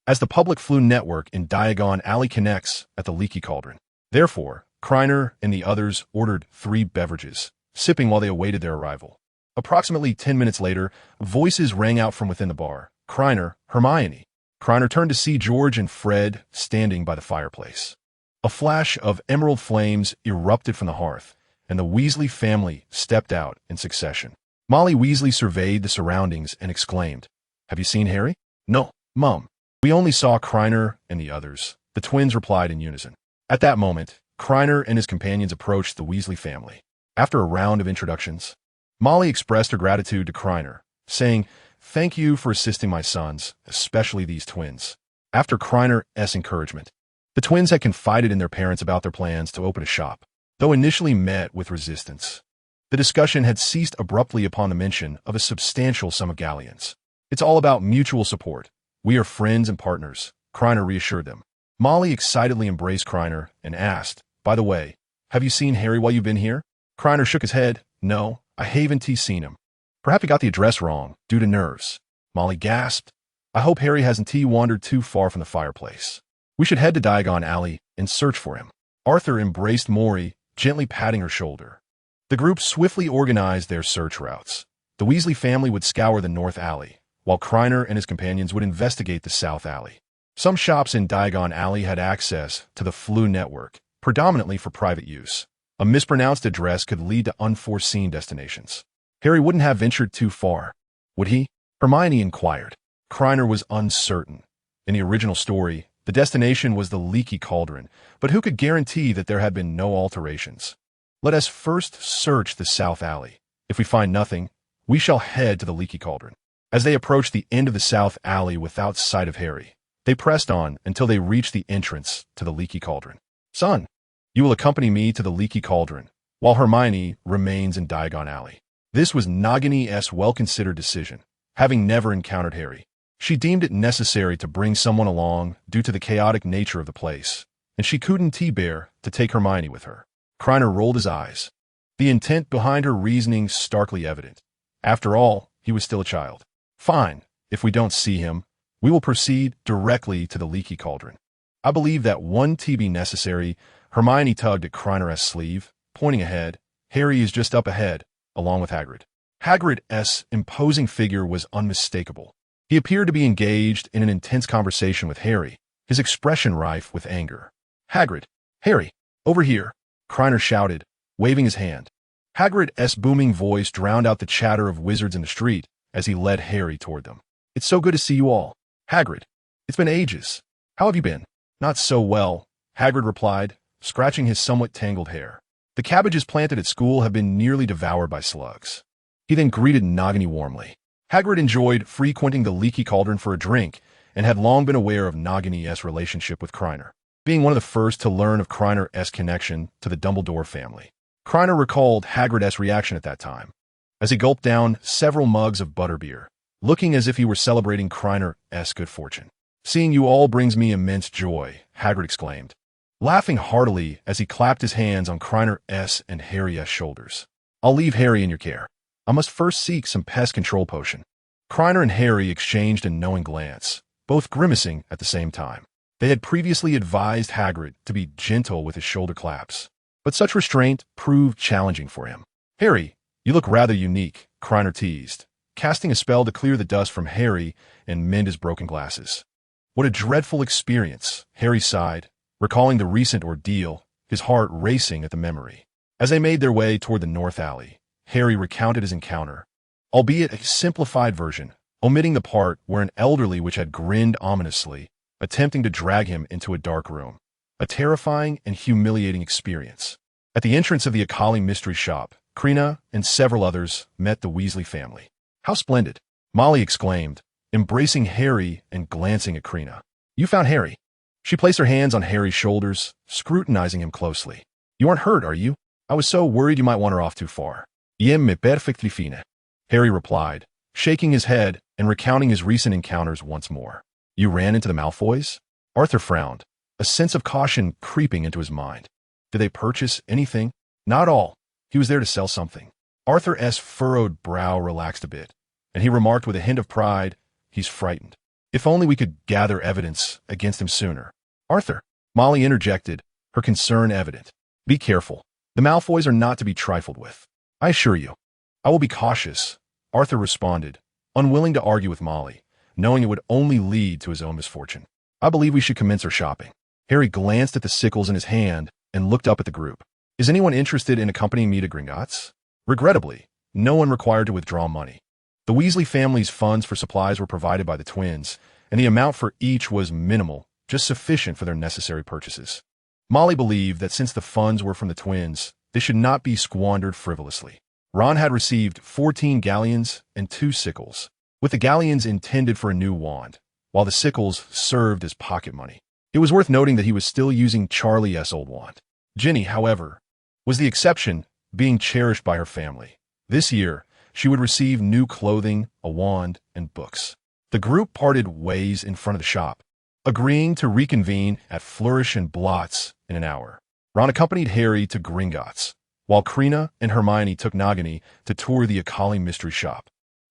as the public Floo network in Diagon Alley connects at the Leaky Cauldron. Therefore, Krena and the others ordered 3 beverages, sipping while they awaited their arrival. Approximately 10 minutes later, voices rang out from within the bar. Krena, Hermione. Krena turned to see George and Fred standing by the fireplace. A flash of emerald flames erupted from the hearth, and the Weasley family stepped out in succession. Molly Weasley surveyed the surroundings and exclaimed, "Have you seen Harry?" "No, Mum. We only saw Krena and the others," the twins replied in unison. At that moment, Krena and his companions approached the Weasley family. After a round of introductions, Molly expressed her gratitude to Krena, saying, "Thank you for assisting my sons, especially these twins." After Krener's encouragement, the twins had confided in their parents about their plans to open a shop, though initially met with resistance. The discussion had ceased abruptly upon the mention of a substantial sum of galleons. "It's all about mutual support. We are friends and partners," Krena reassured them. Molly excitedly embraced Krena and asked, "By the way, have you seen Harry while you've been here?" Krena shook his head. "No, I haven't seen him. Perhaps he got the address wrong, due to nerves." Molly gasped. "I hope Harry hasn't wandered too far from the fireplace. We should head to Diagon Alley and search for him." Arthur embraced Maury, gently patting her shoulder. The group swiftly organized their search routes. The Weasley family would scour the North Alley, while Krena and his companions would investigate the South Alley. Some shops in Diagon Alley had access to the Floo network, predominantly for private use. A mispronounced address could lead to unforeseen destinations. Harry wouldn't have ventured too far, would he? Hermione inquired. Krena was uncertain. In the original story, the destination was the Leaky Cauldron, but who could guarantee that there had been no alterations? "Let us first search the South Alley. If we find nothing, we shall head to the Leaky Cauldron." As they approached the end of the South Alley without sight of Harry, they pressed on until they reached the entrance to the Leaky Cauldron. "Son, you will accompany me to the Leaky Cauldron, while Hermione remains in Diagon Alley." This was Nagini's well-considered decision. Having never encountered Harry, she deemed it necessary to bring someone along due to the chaotic nature of the place, and she couldn't bear to take Hermione with her. Krena rolled his eyes, the intent behind her reasoning starkly evident. After all, he was still a child. "Fine, if we don't see him, we will proceed directly to the Leaky Cauldron." "I believe that one be necessary." Hermione tugged at Krener's sleeve, pointing ahead. "Harry is just up ahead, along with Hagrid." Hagrid's imposing figure was unmistakable. He appeared to be engaged in an intense conversation with Harry, his expression rife with anger. "Hagrid! Harry! Over here!" Krena shouted, waving his hand. Hagrid's booming voice drowned out the chatter of wizards in the street as he led Harry toward them. "It's so good to see you all. Hagrid, it's been ages. How have you been?" "Not so well," Hagrid replied, scratching his somewhat tangled hair. "The cabbages planted at school have been nearly devoured by slugs." He then greeted Nagini warmly. Hagrid enjoyed frequenting the Leaky Cauldron for a drink and had long been aware of Nagini's relationship with Krena, being one of the first to learn of Krener's connection to the Dumbledore family. Krena recalled Hagrid's reaction at that time, as he gulped down several mugs of butterbeer, looking as if he were celebrating Krener's good fortune. "Seeing you all brings me immense joy," Hagrid exclaimed, laughing heartily as he clapped his hands on Krener's and Harry's shoulders. "I'll leave Harry in your care. I must first seek some pest control potion." Krena and Harry exchanged a knowing glance, both grimacing at the same time. They had previously advised Hagrid to be gentle with his shoulder claps, but such restraint proved challenging for him. "Harry, you look rather unique," Krena teased, casting a spell to clear the dust from Harry and mend his broken glasses. "What a dreadful experience," Harry sighed, recalling the recent ordeal, his heart racing at the memory. As they made their way toward the North Alley, Harry recounted his encounter, albeit a simplified version, omitting the part where an elderly witch had grinned ominously, attempting to drag him into a dark room. A terrifying and humiliating experience. At the entrance of the Akali mystery shop, Krena and several others met the Weasley family. "How splendid!" Molly exclaimed, embracing Harry and glancing at Krena. "You found Harry?" She placed her hands on Harry's shoulders, scrutinizing him closely. You aren't hurt, are you? I was so worried you might wander off too far. Me perfectly fine. Harry replied, shaking his head and recounting his recent encounters once more. You ran into the Malfoys? Arthur frowned, a sense of caution creeping into his mind. Did they purchase anything? Not all. He was there to sell something. Arthur's furrowed brow relaxed a bit, and he remarked with a hint of pride, he's frightened. If only we could gather evidence against him sooner. Arthur, Molly interjected, her concern evident. Be careful. The Malfoys are not to be trifled with. I assure you. I will be cautious, Arthur responded, unwilling to argue with Molly, knowing it would only lead to his own misfortune. I believe we should commence our shopping. Harry glanced at the sickles in his hand and looked up at the group. Is anyone interested in accompanying me to Gringotts? Regrettably, no one required to withdraw money. The Weasley family's funds for supplies were provided by the twins, and the amount for each was minimal, just sufficient for their necessary purchases. Molly believed that since the funds were from the twins, they should not be squandered frivolously. Ron had received 14 galleons and 2 sickles, with the galleons intended for a new wand, while the sickles served as pocket money. It was worth noting that he was still using Charlie's old wand. Ginny, however, was the exception, being cherished by her family. This year, she would receive new clothing, a wand, and books. The group parted ways in front of the shop, agreeing to reconvene at Flourish and Blot's in an hour. Ron accompanied Harry to Gringotts, while Krena and Hermione took Nagini to tour the Akali mystery shop.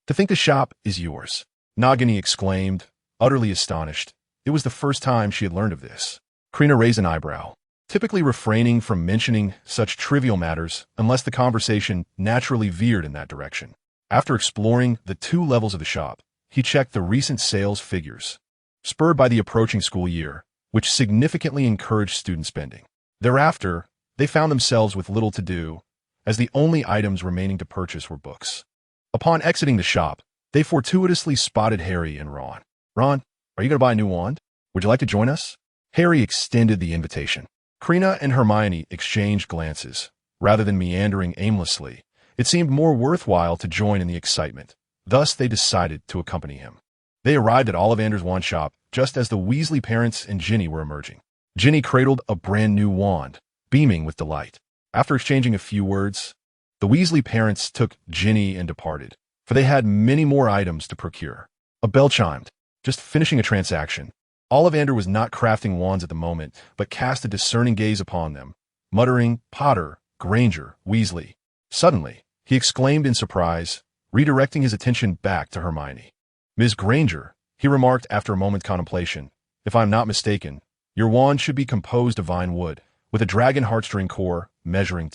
To think the shop is yours, Nagini exclaimed, utterly astonished. It was the first time she had learned of this. Krena raised an eyebrow, typically refraining from mentioning such trivial matters unless the conversation naturally veered in that direction. After exploring the 2 levels of the shop, he checked the recent sales figures, spurred by the approaching school year, which significantly encouraged student spending. Thereafter, they found themselves with little to do, as the only items remaining to purchase were books. Upon exiting the shop, they fortuitously spotted Harry and Ron. Ron, are you going to buy a new wand? Would you like to join us? Harry extended the invitation. Krena and Hermione exchanged glances. Rather than meandering aimlessly, it seemed more worthwhile to join in the excitement. Thus, they decided to accompany him. They arrived at Ollivander's wand shop just as the Weasley parents and Ginny were emerging. Ginny cradled a brand new wand, beaming with delight. After exchanging a few words, the Weasley parents took Ginny and departed, for they had many more items to procure. A bell chimed, just finishing a transaction. Ollivander was not crafting wands at the moment, but cast a discerning gaze upon them, muttering, Potter, Granger, Weasley. Suddenly, he exclaimed in surprise, redirecting his attention back to Hermione. Ms. Granger, he remarked after a moment's contemplation, if I am not mistaken, your wand should be composed of vine wood, with a dragon heartstring core measuring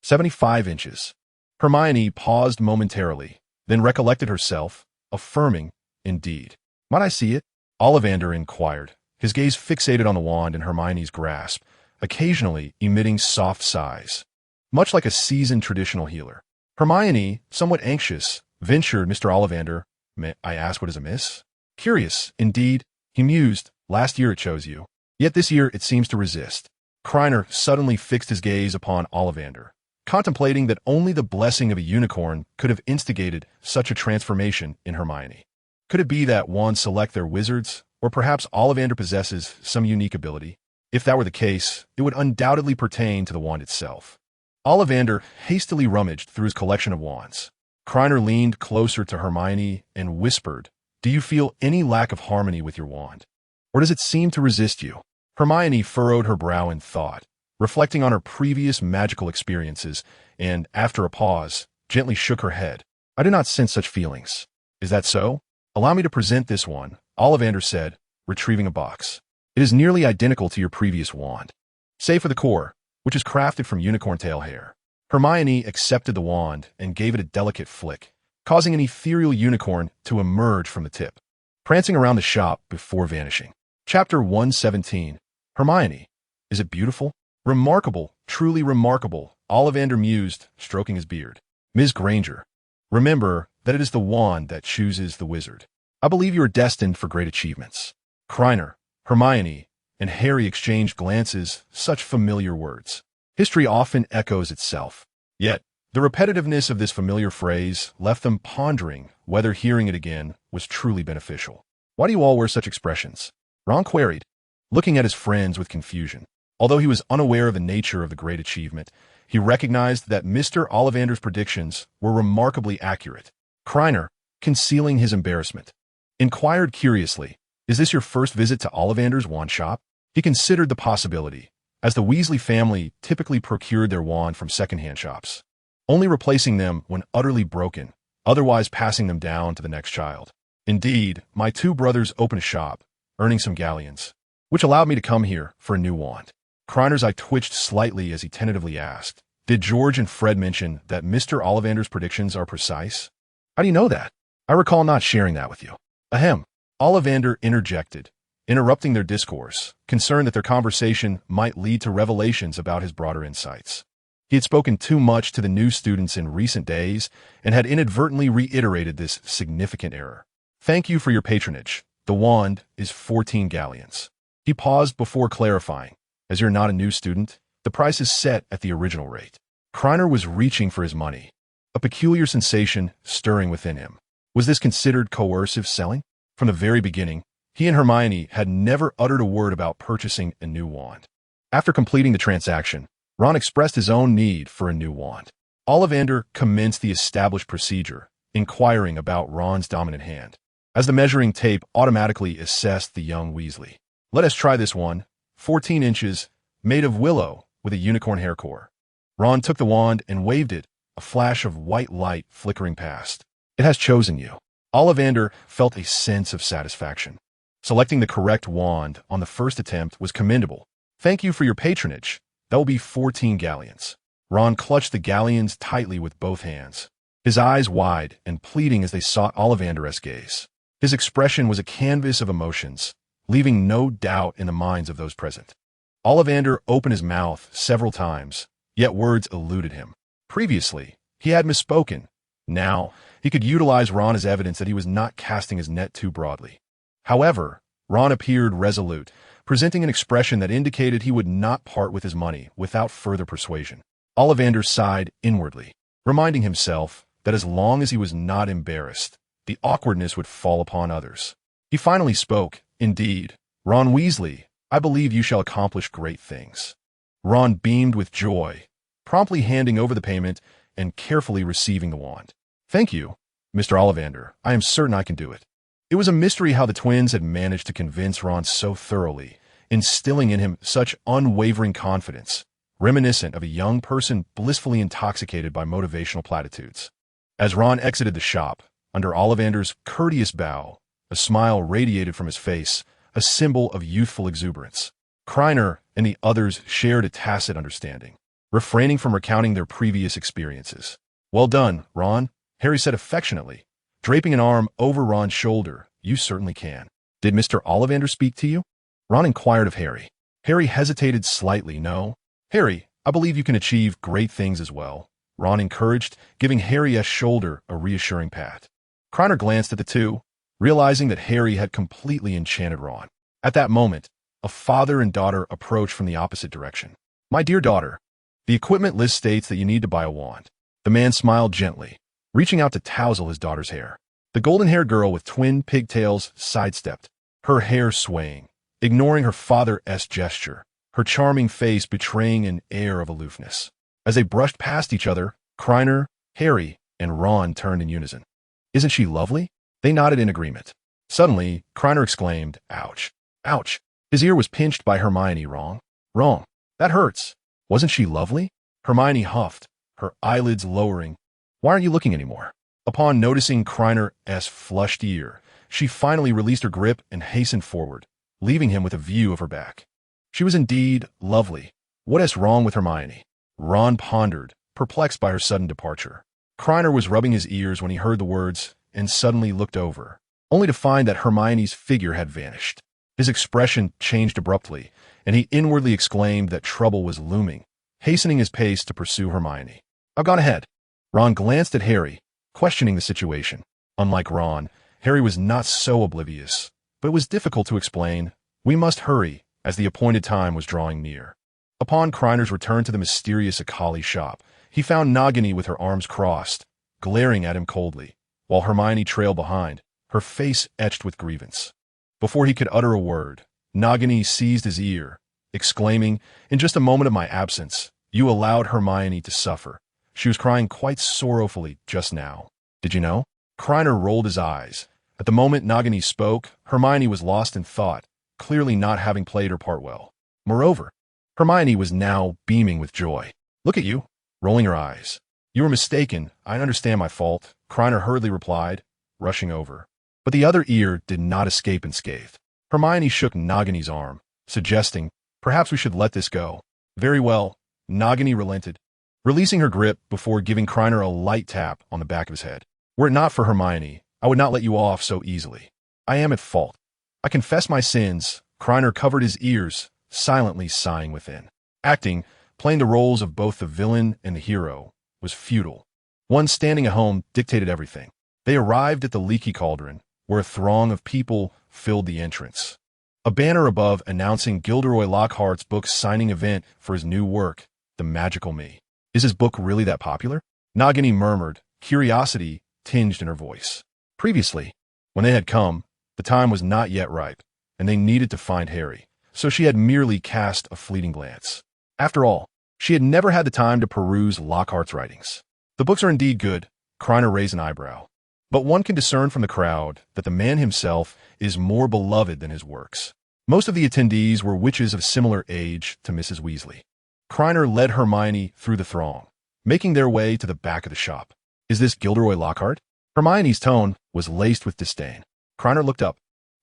75 inches. Hermione paused momentarily, then recollected herself, affirming, indeed. Might I see it? Ollivander inquired, his gaze fixated on the wand in Hermione's grasp, occasionally emitting soft sighs, much like a seasoned traditional healer. Hermione, somewhat anxious, ventured, Mr. Ollivander, may I ask what is amiss? Curious, indeed, he mused, last year it chose you. Yet this year it seems to resist. Krena suddenly fixed his gaze upon Ollivander, contemplating that only the blessing of a unicorn could have instigated such a transformation in Hermione. Could it be that wands select their wizards, or perhaps Ollivander possesses some unique ability? If that were the case, it would undoubtedly pertain to the wand itself. Ollivander hastily rummaged through his collection of wands. Krena leaned closer to Hermione and whispered, Do you feel any lack of harmony with your wand? Or does it seem to resist you? Hermione furrowed her brow in thought, reflecting on her previous magical experiences, and, after a pause, gently shook her head. I do not sense such feelings. Is that so? Allow me to present this one, Ollivander said, retrieving a box. It is nearly identical to your previous wand, save for the core, which is crafted from unicorn tail hair. Hermione accepted the wand and gave it a delicate flick, causing an ethereal unicorn to emerge from the tip, prancing around the shop before vanishing. Chapter 117. Hermione. Is it beautiful? Remarkable, truly remarkable, Ollivander mused, stroking his beard. Ms. Granger. Remember that it is the wand that chooses the wizard. I believe you are destined for great achievements. Krena, Hermione, and Harry exchanged glances, such familiar words. History often echoes itself. Yet, the repetitiveness of this familiar phrase left them pondering whether hearing it again was truly beneficial. Why do you all wear such expressions? Ron queried, looking at his friends with confusion. Although he was unaware of the nature of the great achievement, he recognized that Mr. Ollivander's predictions were remarkably accurate. Krena, concealing his embarrassment, inquired curiously, "Is this your first visit to Ollivander's wand shop?" He considered the possibility, as the Weasley family typically procured their wand from second-hand shops, only replacing them when utterly broken, otherwise passing them down to the next child. "Indeed, my two brothers opened a shop, earning some galleons, which allowed me to come here for a new wand." Krener's eye twitched slightly as he tentatively asked, "Did George and Fred mention that Mr. Ollivander's predictions are precise?" "How do you know that? I recall not sharing that with you." "Ahem." Ollivander interjected, interrupting their discourse, concerned that their conversation might lead to revelations about his broader insights. He had spoken too much to the new students in recent days and had inadvertently reiterated this significant error. "Thank you for your patronage. The wand is 14 galleons." He paused before clarifying, "As you're not a new student, the price is set at the original rate." Krena was reaching for his money, a peculiar sensation stirring within him. Was this considered coercive selling? From the very beginning, he and Hermione had never uttered a word about purchasing a new wand. After completing the transaction, Ron expressed his own need for a new wand. Ollivander commenced the established procedure, inquiring about Ron's dominant hand, as the measuring tape automatically assessed the young Weasley. "Let us try this one, 14 inches, made of willow with a unicorn hair core." Ron took the wand and waved it, a flash of white light flickering past. "It has chosen you." Ollivander felt a sense of satisfaction. Selecting the correct wand on the first attempt was commendable. "Thank you for your patronage. That will be 14 galleons." Ron clutched the galleons tightly with both hands, his eyes wide and pleading as they sought Ollivander's gaze. His expression was a canvas of emotions, leaving no doubt in the minds of those present. Ollivander opened his mouth several times, yet words eluded him. Previously, he had misspoken. Now, he could utilize Ron as evidence that he was not casting his net too broadly. However, Ron appeared resolute, presenting an expression that indicated he would not part with his money without further persuasion. Ollivander sighed inwardly, reminding himself that as long as he was not embarrassed, the awkwardness would fall upon others. He finally spoke, "Indeed, Ron Weasley, I believe you shall accomplish great things." Ron beamed with joy, promptly handing over the payment and carefully receiving the wand. "Thank you, Mr. Ollivander. I am certain I can do it." It was a mystery how the twins had managed to convince Ron so thoroughly, instilling in him such unwavering confidence, reminiscent of a young person blissfully intoxicated by motivational platitudes. As Ron exited the shop, under Ollivander's courteous bow, a smile radiated from his face, a symbol of youthful exuberance. Krena and the others shared a tacit understanding, refraining from recounting their previous experiences. "Well done, Ron," Harry said affectionately, draping an arm over Ron's shoulder. "You certainly can." "Did Mr. Ollivander speak to you?" Ron inquired of Harry. Harry hesitated slightly. "No." "Harry, I believe you can achieve great things as well," Ron encouraged, giving Harry's shoulder a reassuring pat. Krena glanced at the two, realizing that Harry had completely enchanted Ron. At that moment, a father and daughter approached from the opposite direction. "My dear daughter, the equipment list states that you need to buy a wand." The man smiled gently, reaching out to tousle his daughter's hair. The golden-haired girl with twin pigtails sidestepped, her hair swaying, ignoring her father's gesture, her charming face betraying an air of aloofness. As they brushed past each other, Krena, Harry, and Ron turned in unison. "Isn't she lovely?" They nodded in agreement. Suddenly, Krena exclaimed, "Ouch! Ouch!" His ear was pinched by Hermione. "Wrong. Wrong. That hurts." "Wasn't she lovely?" Hermione huffed, her eyelids lowering. "Why aren't you looking anymore?" Upon noticing Krener's flushed ear, she finally released her grip and hastened forward, leaving him with a view of her back. She was indeed lovely. What's wrong with Hermione? Ron pondered, perplexed by her sudden departure. Krena was rubbing his ears when he heard the words and suddenly looked over, only to find that Hermione's figure had vanished. His expression changed abruptly, and he inwardly exclaimed that trouble was looming, hastening his pace to pursue Hermione. "I've gone ahead." Ron glanced at Harry, questioning the situation. Unlike Ron, Harry was not so oblivious, but it was difficult to explain. "We must hurry," as the appointed time was drawing near. Upon Krener's return to the mysterious Akali shop, he found Nagini with her arms crossed, glaring at him coldly, while Hermione trailed behind, her face etched with grievance. Before he could utter a word, Nagini seized his ear, exclaiming, "In just a moment of my absence, you allowed Hermione to suffer. She was crying quite sorrowfully just now. Did you know?" Krena rolled his eyes. At the moment Nagini spoke, Hermione was lost in thought, clearly not having played her part well. Moreover, Hermione was now beaming with joy. "Look at you," rolling her eyes. "You were mistaken. I understand my fault," Krena hurriedly replied, rushing over. But the other ear did not escape unscathed. Hermione shook Nagini's arm, suggesting, "Perhaps we should let this go." "Very well." Nagini relented, releasing her grip before giving Krena a light tap on the back of his head. "Were it not for Hermione, I would not let you off so easily. I am at fault. I confess my sins." Krena covered his ears, silently sighing within. Acting, playing the roles of both the villain and the hero, was futile. One standing at home dictated everything. They arrived at the Leaky Cauldron, where a throng of people filled the entrance. A banner above announcing Gilderoy Lockhart's book signing event for his new work, The Magical Me. "Is his book really that popular?" Nagini murmured, curiosity tinged in her voice. Previously, when they had come, the time was not yet ripe, and they needed to find Harry, so she had merely cast a fleeting glance. After all, she had never had the time to peruse Lockhart's writings. "The books are indeed good," Krena raised an eyebrow. "But one can discern from the crowd that the man himself is more beloved than his works." Most of the attendees were witches of similar age to Mrs. Weasley. Krena led Hermione through the throng, making their way to the back of the shop. "Is this Gilderoy Lockhart?" Hermione's tone was laced with disdain. Krena looked up,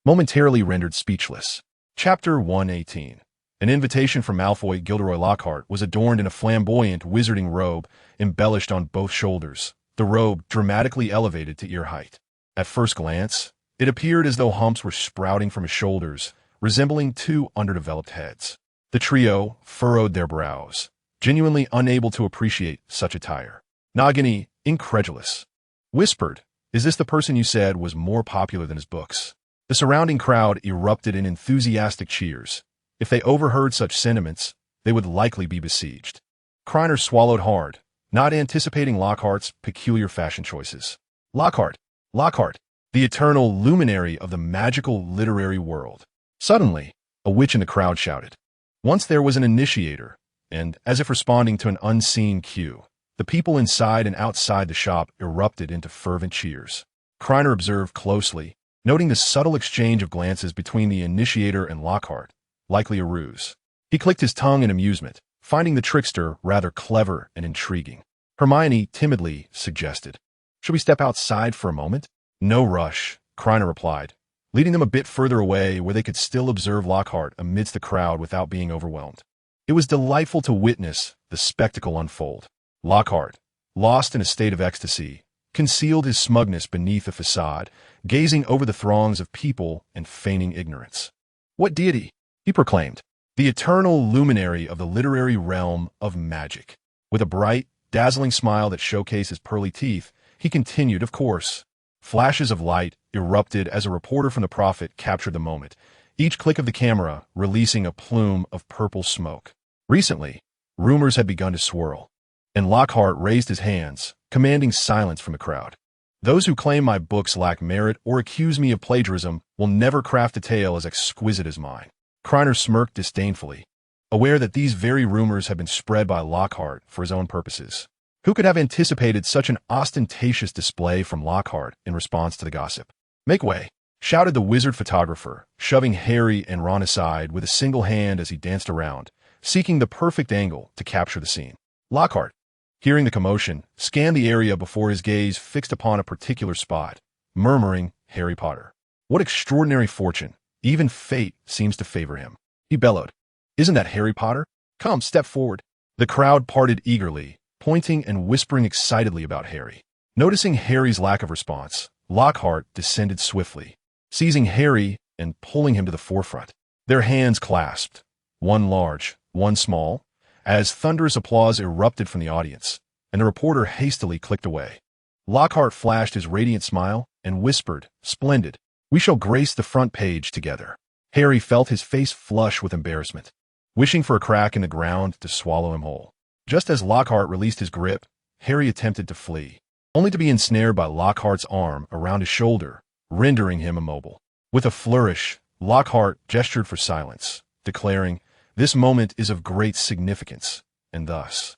momentarily rendered speechless. Chapter 118. An invitation from Malfoy. Gilderoy Lockhart was adorned in a flamboyant wizarding robe, embellished on both shoulders, the robe dramatically elevated to ear height. At first glance, it appeared as though humps were sprouting from his shoulders, resembling two underdeveloped heads. The trio furrowed their brows, genuinely unable to appreciate such attire. Nagini, incredulous, whispered, "Is this the person you said was more popular than his books?" The surrounding crowd erupted in enthusiastic cheers. If they overheard such sentiments, they would likely be besieged. Krena swallowed hard, not anticipating Lockhart's peculiar fashion choices. Lockhart, Lockhart, the eternal luminary of the magical literary world. Suddenly, a witch in the crowd shouted. Once there was an initiator, and, as if responding to an unseen cue, the people inside and outside the shop erupted into fervent cheers. Krena observed closely, noting the subtle exchange of glances between the initiator and Lockhart, likely a ruse. He clicked his tongue in amusement, finding the trickster rather clever and intriguing. Hermione timidly suggested, "Should we step outside for a moment?" "No rush," Krena replied, leading them a bit further away where they could still observe Lockhart amidst the crowd without being overwhelmed. It was delightful to witness the spectacle unfold. Lockhart, lost in a state of ecstasy, concealed his smugness beneath a facade, gazing over the throngs of people and feigning ignorance. "What deity?" he proclaimed. "The eternal luminary of the literary realm of magic." With a bright, dazzling smile that showcased his pearly teeth, he continued, "Of course." Flashes of light erupted as a reporter from the Prophet captured the moment, each click of the camera releasing a plume of purple smoke. Recently, rumors had begun to swirl, and Lockhart raised his hands, commanding silence from the crowd. "Those who claim my books lack merit or accuse me of plagiarism will never craft a tale as exquisite as mine." Krena smirked disdainfully, aware that these very rumors had been spread by Lockhart for his own purposes. Who could have anticipated such an ostentatious display from Lockhart in response to the gossip? "Make way," shouted the wizard photographer, shoving Harry and Ron aside with a single hand as he danced around, seeking the perfect angle to capture the scene. Lockhart, hearing the commotion, scanned the area before his gaze fixed upon a particular spot, murmuring, "Harry Potter. What extraordinary fortune. Even fate seems to favor him." He bellowed, "Isn't that Harry Potter? Come, step forward." The crowd parted eagerly, pointing and whispering excitedly about Harry. Noticing Harry's lack of response, Lockhart descended swiftly, seizing Harry and pulling him to the forefront. Their hands clasped, one large, one small, as thunderous applause erupted from the audience, and the reporter hastily clicked away. Lockhart flashed his radiant smile and whispered, "Splendid. We shall grace the front page together." Harry felt his face flush with embarrassment, wishing for a crack in the ground to swallow him whole. Just as Lockhart released his grip, Harry attempted to flee, only to be ensnared by Lockhart's arm around his shoulder, rendering him immobile. With a flourish, Lockhart gestured for silence, declaring, "This moment is of great significance, and thus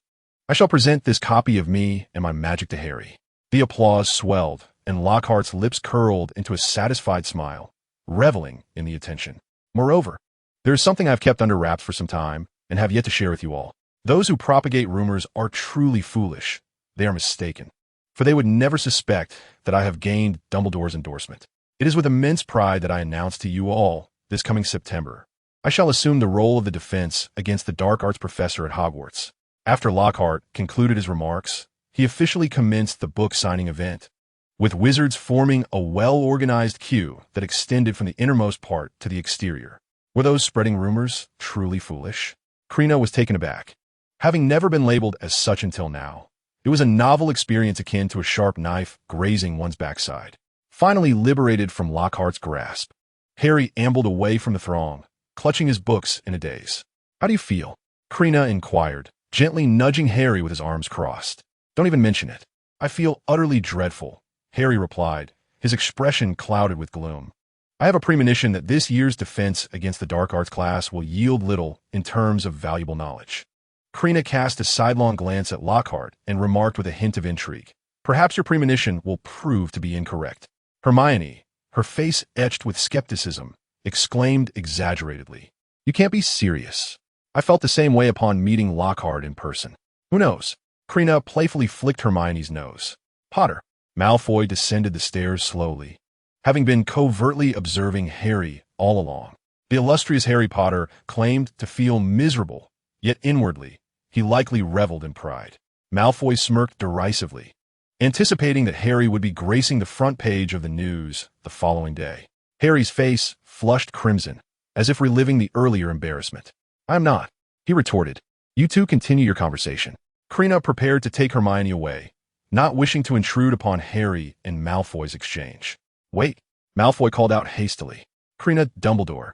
I shall present this copy of me and my magic to Harry." The applause swelled, and Lockhart's lips curled into a satisfied smile, reveling in the attention. Moreover, there is something I've kept under wraps for some time and have yet to share with you all. Those who propagate rumors are truly foolish. They are mistaken, for they would never suspect that I have gained Dumbledore's endorsement. It is with immense pride that I announce to you all, this coming September, I shall assume the role of the defense against the dark arts professor at Hogwarts. After Lockhart concluded his remarks, he officially commenced the book signing event, with wizards forming a well-organized queue that extended from the innermost part to the exterior. Were those spreading rumors truly foolish? Krena was taken aback. Having never been labeled as such until now, it was a novel experience akin to a sharp knife grazing one's backside. Finally liberated from Lockhart's grasp, Harry ambled away from the throng, clutching his books in a daze. "How do you feel?" Krena inquired, gently nudging Harry with his arms crossed. "Don't even mention it." "I feel utterly dreadful," Harry replied, his expression clouded with gloom. "I have a premonition that this year's defense against the dark arts class will yield little in terms of valuable knowledge." Krena cast a sidelong glance at Lockhart and remarked with a hint of intrigue, "Perhaps your premonition will prove to be incorrect." Hermione, her face etched with skepticism, exclaimed exaggeratedly, "You can't be serious." "I felt the same way upon meeting Lockhart in person." "Who knows?" Krena playfully flicked Hermione's nose. "Potter." Malfoy descended the stairs slowly, having been covertly observing Harry all along. The illustrious Harry Potter claimed to feel miserable, yet inwardly, he likely reveled in pride. Malfoy smirked derisively, anticipating that Harry would be gracing the front page of the news the following day. Harry's face flushed crimson, as if reliving the earlier embarrassment. "I'm not," he retorted. "You two continue your conversation." Krena prepared to take Hermione away, not wishing to intrude upon Harry and Malfoy's exchange. "Wait," Malfoy called out hastily. "Krena, Dumbledore,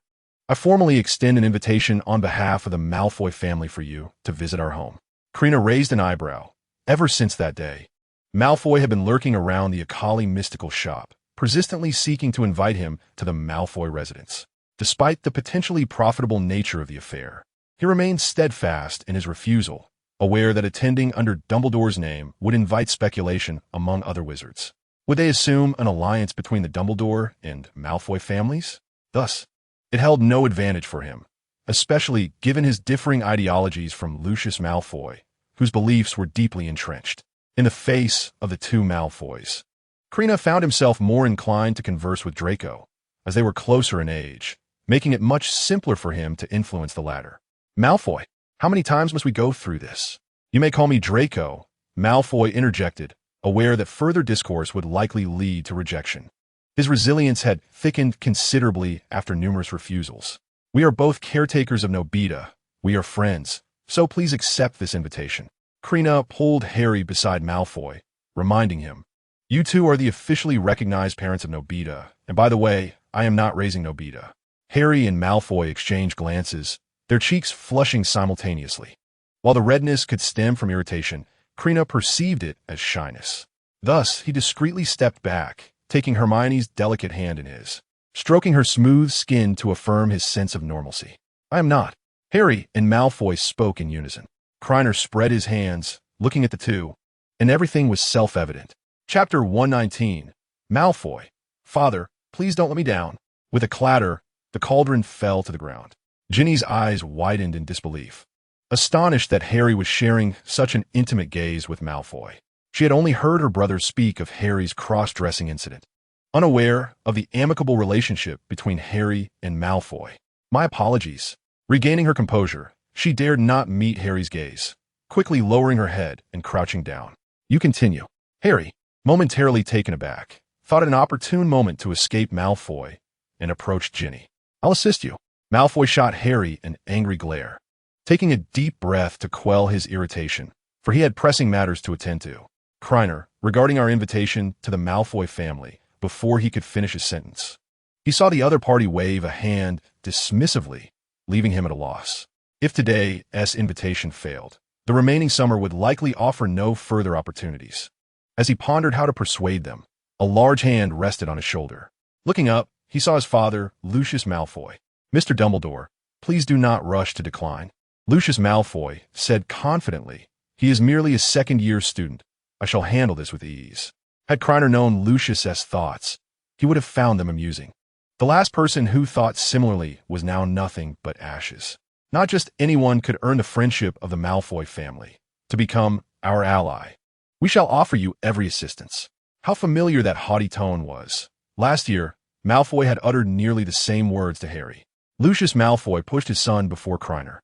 I formally extend an invitation on behalf of the Malfoy family for you to visit our home." Krena raised an eyebrow. Ever since that day, Malfoy had been lurking around the Akali mystical shop, persistently seeking to invite him to the Malfoy residence. Despite the potentially profitable nature of the affair, he remained steadfast in his refusal, aware that attending under Dumbledore's name would invite speculation among other wizards. Would they assume an alliance between the Dumbledore and Malfoy families? Thus, it held no advantage for him, especially given his differing ideologies from Lucius Malfoy, whose beliefs were deeply entrenched. In the face of the two Malfoys, Krena found himself more inclined to converse with Draco, as they were closer in age, making it much simpler for him to influence the latter. "Malfoy, how many times must we go through this?" "You may call me Draco," Malfoy interjected, aware that further discourse would likely lead to rejection. His resilience had thickened considerably after numerous refusals. "We are both caretakers of Nobita. We are friends, so please accept this invitation." Krena pulled Harry beside Malfoy, reminding him, "You two are the officially recognized parents of Nobita, and by the way, I am not raising Nobita." Harry and Malfoy exchanged glances, their cheeks flushing simultaneously. While the redness could stem from irritation, Krena perceived it as shyness. Thus, he discreetly stepped back, taking Hermione's delicate hand in his, stroking her smooth skin to affirm his sense of normalcy. "I am not." Harry and Malfoy spoke in unison. Kreiner spread his hands, looking at the two, and everything was self-evident. Chapter 119. Malfoy. "Father, please don't let me down." With a clatter, the cauldron fell to the ground. Ginny's eyes widened in disbelief, astonished that Harry was sharing such an intimate gaze with Malfoy. She had only heard her brother speak of Harry's cross-dressing incident, unaware of the amicable relationship between Harry and Malfoy. "My apologies." Regaining her composure, she dared not meet Harry's gaze, quickly lowering her head and crouching down. "You continue." Harry, momentarily taken aback, thought it an opportune moment to escape Malfoy and approached Ginny. "I'll assist you." Malfoy shot Harry an angry glare, taking a deep breath to quell his irritation, for he had pressing matters to attend to. Kreiner, regarding our invitation to the Malfoy family, before he could finish his sentence. He saw the other party wave a hand dismissively, leaving him at a loss. If today's invitation failed, the remaining summer would likely offer no further opportunities. As he pondered how to persuade them, a large hand rested on his shoulder. Looking up, he saw his father, Lucius Malfoy. "Mr. Dumbledore, please do not rush to decline," Lucius Malfoy said confidently. "He is merely a second-year student. I shall handle this with ease." Had Krena known Lucius's thoughts, he would have found them amusing. The last person who thought similarly was now nothing but ashes. Not just anyone could earn the friendship of the Malfoy family to become our ally. "We shall offer you every assistance." How familiar that haughty tone was. Last year, Malfoy had uttered nearly the same words to Harry. Lucius Malfoy pushed his son before Krena,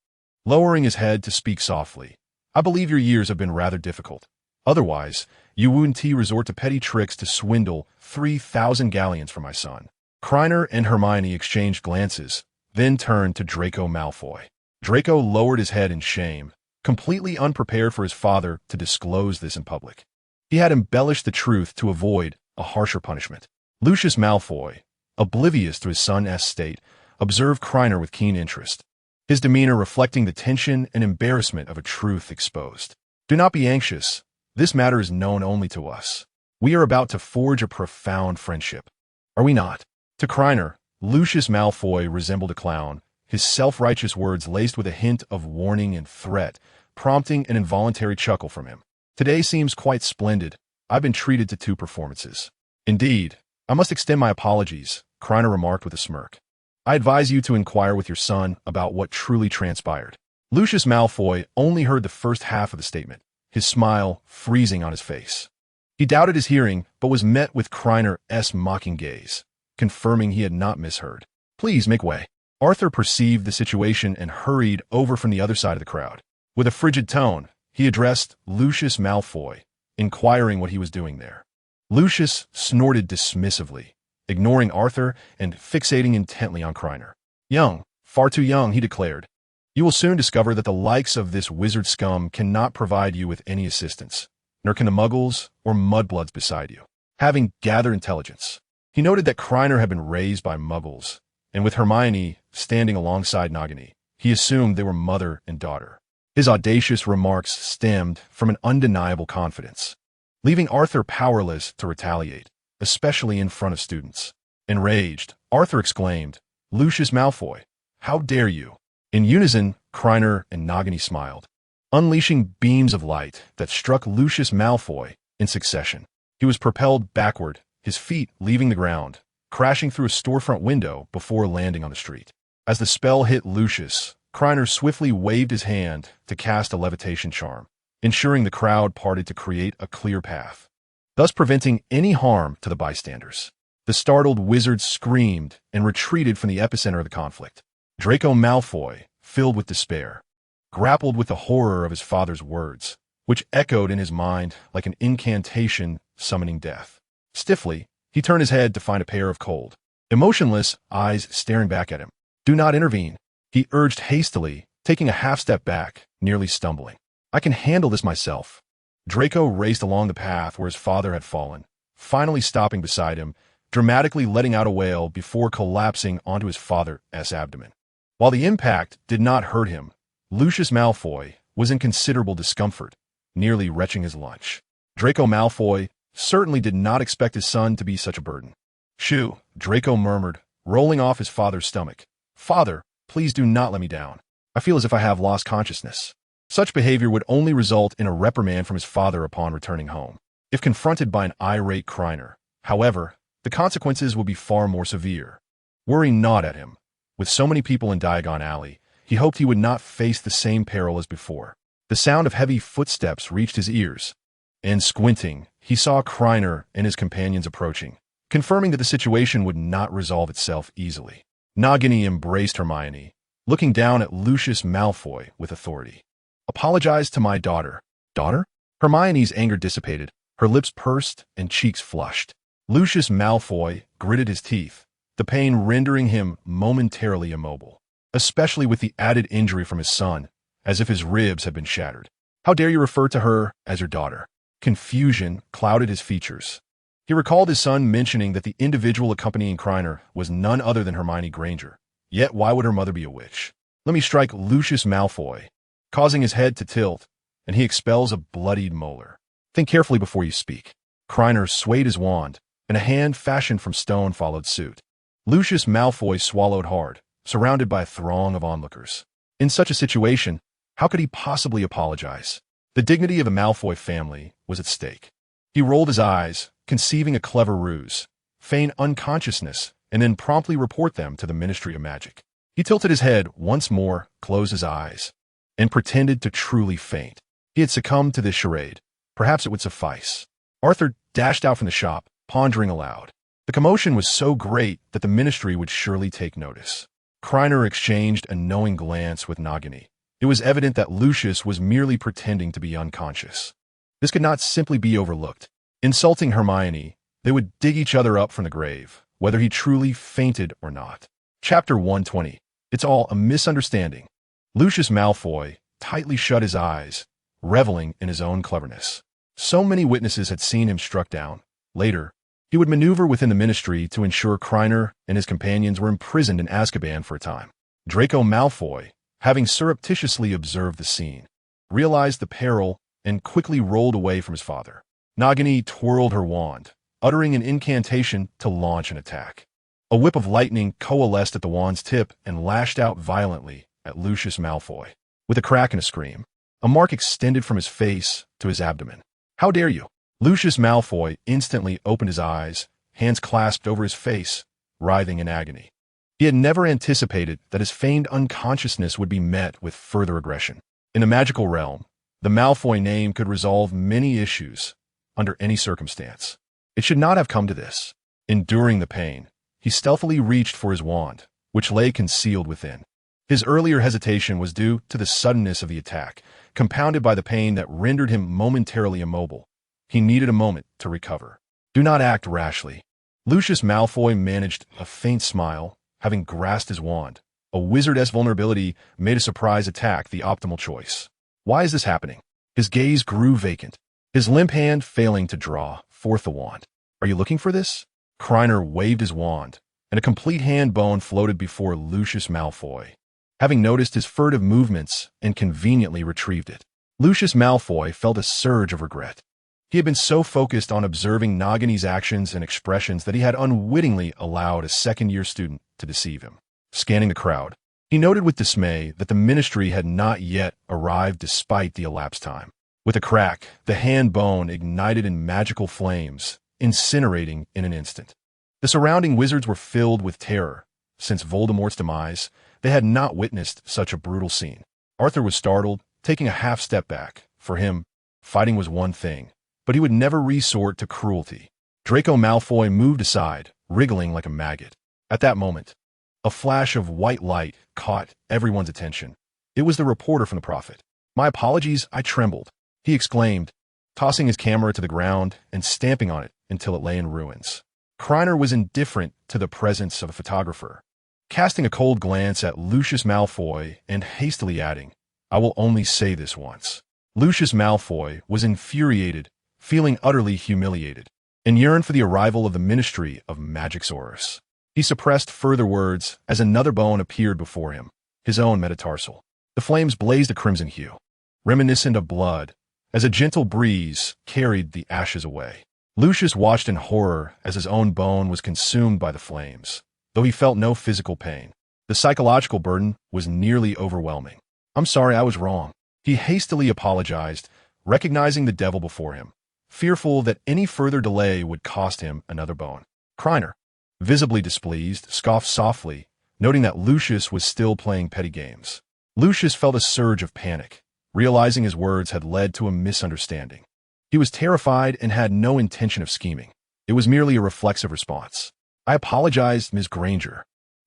lowering his head to speak softly. "I believe your years have been rather difficult. Otherwise, you wouldn't resort to petty tricks to swindle 3,000 galleons from my son." Krena and Hermione exchanged glances, then turned to Draco Malfoy. Draco lowered his head in shame, completely unprepared for his father to disclose this in public. He had embellished the truth to avoid a harsher punishment. Lucius Malfoy, oblivious to his son's state, observed Krena with keen interest, his demeanor reflecting the tension and embarrassment of a truth exposed. "Do not be anxious. This matter is known only to us. We are about to forge a profound friendship. Are we not?" To Krena, Lucius Malfoy resembled a clown, his self-righteous words laced with a hint of warning and threat, prompting an involuntary chuckle from him. "Today seems quite splendid. I've been treated to 2 performances." "Indeed, I must extend my apologies," Krena remarked with a smirk. "I advise you to inquire with your son about what truly transpired." Lucius Malfoy only heard the first half of the statement, his smile freezing on his face. He doubted his hearing, but was met with Krener's mocking gaze, confirming he had not misheard. "Please make way." Arthur perceived the situation and hurried over from the other side of the crowd. With a frigid tone, he addressed Lucius Malfoy, inquiring what he was doing there. Lucius snorted dismissively, ignoring Arthur and fixating intently on Krena. "Young, far too young," he declared. "You will soon discover that the likes of this wizard scum cannot provide you with any assistance, nor can the muggles or mudbloods beside you." Having gathered intelligence, he noted that Krena had been raised by muggles, and with Hermione standing alongside Nagini, he assumed they were mother and daughter. His audacious remarks stemmed from an undeniable confidence, leaving Arthur powerless to retaliate, especially in front of students. Enraged, Arthur exclaimed, "Lucius Malfoy, how dare you?" In unison, Krena and Nagini smiled, unleashing beams of light that struck Lucius Malfoy in succession. He was propelled backward, his feet leaving the ground, crashing through a storefront window before landing on the street. As the spell hit Lucius, Krena swiftly waved his hand to cast a levitation charm, ensuring the crowd parted to create a clear path, thus preventing any harm to the bystanders. The startled wizard screamed and retreated from the epicenter of the conflict. Draco Malfoy, filled with despair, grappled with the horror of his father's words, which echoed in his mind like an incantation summoning death. Stiffly, he turned his head to find a pair of cold, emotionless eyes staring back at him. "Do not intervene," he urged hastily, taking a half-step back, nearly stumbling. "I can handle this myself." Draco raced along the path where his father had fallen, finally stopping beside him, dramatically letting out a wail before collapsing onto his father's abdomen. While the impact did not hurt him, Lucius Malfoy was in considerable discomfort, nearly retching his lunch. Draco Malfoy certainly did not expect his son to be such a burden. "Shoo," Draco murmured, rolling off his father's stomach. "Father, please do not let me down. I feel as if I have lost consciousness." Such behavior would only result in a reprimand from his father upon returning home. If confronted by an irate Krena, however, the consequences would be far more severe. Worry gnawed at him. With so many people in Diagon Alley, he hoped he would not face the same peril as before. The sound of heavy footsteps reached his ears, and squinting, he saw Krena and his companions approaching, confirming that the situation would not resolve itself easily. Nagini embraced Hermione, looking down at Lucius Malfoy with authority. "Apologize to my daughter." "Daughter?" Hermione's anger dissipated, her lips pursed and cheeks flushed. Lucius Malfoy gritted his teeth, the pain rendering him momentarily immobile, especially with the added injury from his son, as if his ribs had been shattered. "How dare you refer to her as your daughter?" Confusion clouded his features. He recalled his son mentioning that the individual accompanying Krena was none other than Hermione Granger. Yet why would her mother be a witch? "Let me strike Lucius Malfoy," causing his head to tilt, and he expels a bloodied molar. "Think carefully before you speak." Krena swayed his wand, and a hand fashioned from stone followed suit. Lucius Malfoy swallowed hard, surrounded by a throng of onlookers. In such a situation, how could he possibly apologize? The dignity of the Malfoy family was at stake. He rolled his eyes, conceiving a clever ruse, feign unconsciousness, and then promptly report them to the Ministry of Magic. He tilted his head once more, closed his eyes, and pretended to truly faint. He had succumbed to this charade. Perhaps it would suffice. Arthur dashed out from the shop, pondering aloud. The commotion was so great that the Ministry would surely take notice. Krena exchanged a knowing glance with Nagini. It was evident that Lucius was merely pretending to be unconscious. This could not simply be overlooked. Insulting Hermione, they would dig each other up from the grave, whether he truly fainted or not. Chapter 120. It's all a misunderstanding. Lucius Malfoy tightly shut his eyes, reveling in his own cleverness. So many witnesses had seen him struck down. Later, he would maneuver within the Ministry to ensure Krena and his companions were imprisoned in Azkaban for a time. Draco Malfoy, having surreptitiously observed the scene, realized the peril and quickly rolled away from his father. Nagini twirled her wand, uttering an incantation to launch an attack. A whip of lightning coalesced at the wand's tip and lashed out violently at Lucius Malfoy. With a crack and a scream, a mark extended from his face to his abdomen. "How dare you?" Lucius Malfoy instantly opened his eyes, hands clasped over his face, writhing in agony. He had never anticipated that his feigned unconsciousness would be met with further aggression. In the magical realm, the Malfoy name could resolve many issues under any circumstance. It should not have come to this. Enduring the pain, he stealthily reached for his wand, which lay concealed within. His earlier hesitation was due to the suddenness of the attack, compounded by the pain that rendered him momentarily immobile. He needed a moment to recover. Do not act rashly. Lucius Malfoy managed a faint smile, having grasped his wand. A wizard's vulnerability made a surprise attack the optimal choice. Why is this happening? His gaze grew vacant, his limp hand failing to draw forth the wand. Are you looking for this? Krena waved his wand, and a complete hand bone floated before Lucius Malfoy. Having noticed his furtive movements and conveniently retrieved it, Lucius Malfoy felt a surge of regret. He had been so focused on observing Nagini's actions and expressions that he had unwittingly allowed a second-year student to deceive him. Scanning the crowd, he noted with dismay that the Ministry had not yet arrived despite the elapsed time. With a crack, the hand bone ignited in magical flames, incinerating in an instant. The surrounding wizards were filled with terror. Since Voldemort's demise, they had not witnessed such a brutal scene. Arthur was startled, taking a half step back. For him, fighting was one thing, but he would never resort to cruelty. Draco Malfoy moved aside, wriggling like a maggot. At that moment, a flash of white light caught everyone's attention. It was the reporter from the Prophet. "My apologies, I trembled," he exclaimed, tossing his camera to the ground and stamping on it until it lay in ruins. Krena was indifferent to the presence of a photographer, casting a cold glance at Lucius Malfoy and hastily adding, "I will only say this once." Lucius Malfoy was infuriated, feeling utterly humiliated, and yearned for the arrival of the Ministry of Magicsaurus. He suppressed further words as another bone appeared before him, his own metatarsal. The flames blazed a crimson hue, reminiscent of blood, as a gentle breeze carried the ashes away. Lucius watched in horror as his own bone was consumed by the flames, though he felt no physical pain. The psychological burden was nearly overwhelming. "I'm sorry, I was wrong." He hastily apologized, recognizing the devil before him, fearful that any further delay would cost him another bone. Krena, visibly displeased, scoffed softly, noting that Lucius was still playing petty games. Lucius felt a surge of panic, realizing his words had led to a misunderstanding. He was terrified and had no intention of scheming. It was merely a reflexive response. "I apologized, Ms. Granger.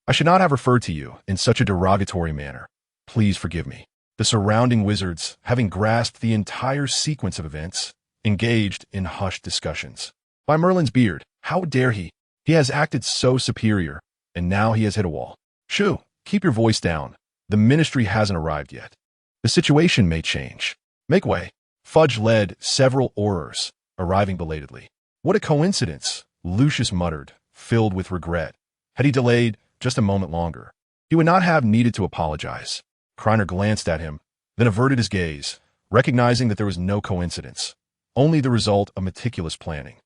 I should not have referred to you in such a derogatory manner. Please forgive me." The surrounding wizards, having grasped the entire sequence of events, engaged in hushed discussions. "By Merlin's beard, how dare he? He has acted so superior, and now he has hit a wall." "Shoo, keep your voice down. The Ministry hasn't arrived yet. The situation may change. Make way." Fudge led several Aurors, arriving belatedly. "What a coincidence," Lucius muttered, filled with regret. Had he delayed just a moment longer, he would not have needed to apologize. Krena glanced at him, then averted his gaze, recognizing that there was no coincidence, only the result of meticulous planning.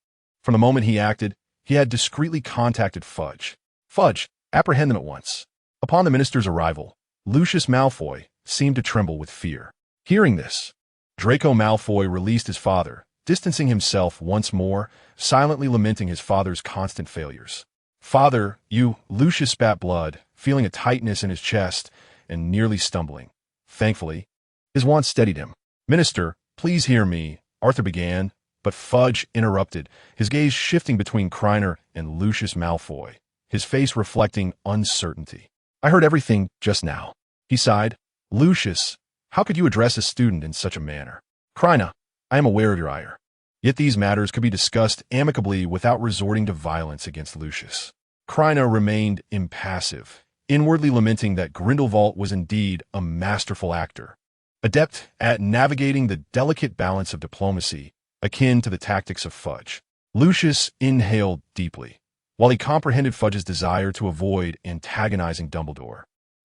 From the moment he acted, he had discreetly contacted Fudge. Fudge, apprehend them at once. Upon the minister's arrival, Lucius Malfoy seemed to tremble with fear. Hearing this, Draco Malfoy released his father, distancing himself once more, silently lamenting his father's constant failures. "Father, you," Lucius spat blood, feeling a tightness in his chest and nearly stumbling. Thankfully, his wand steadied him. "Minister, please hear me," Arthur began, but Fudge interrupted, his gaze shifting between Krena and Lucius Malfoy, his face reflecting uncertainty. "I heard everything just now," he sighed. "Lucius, how could you address a student in such a manner?" "Krena, I am aware of your ire. Yet these matters could be discussed amicably without resorting to violence against Lucius." Krena remained impassive, inwardly lamenting that Grindelwald was indeed a masterful actor, adept at navigating the delicate balance of diplomacy, akin to the tactics of Fudge. Lucius inhaled deeply. While he comprehended Fudge's desire to avoid antagonizing Dumbledore,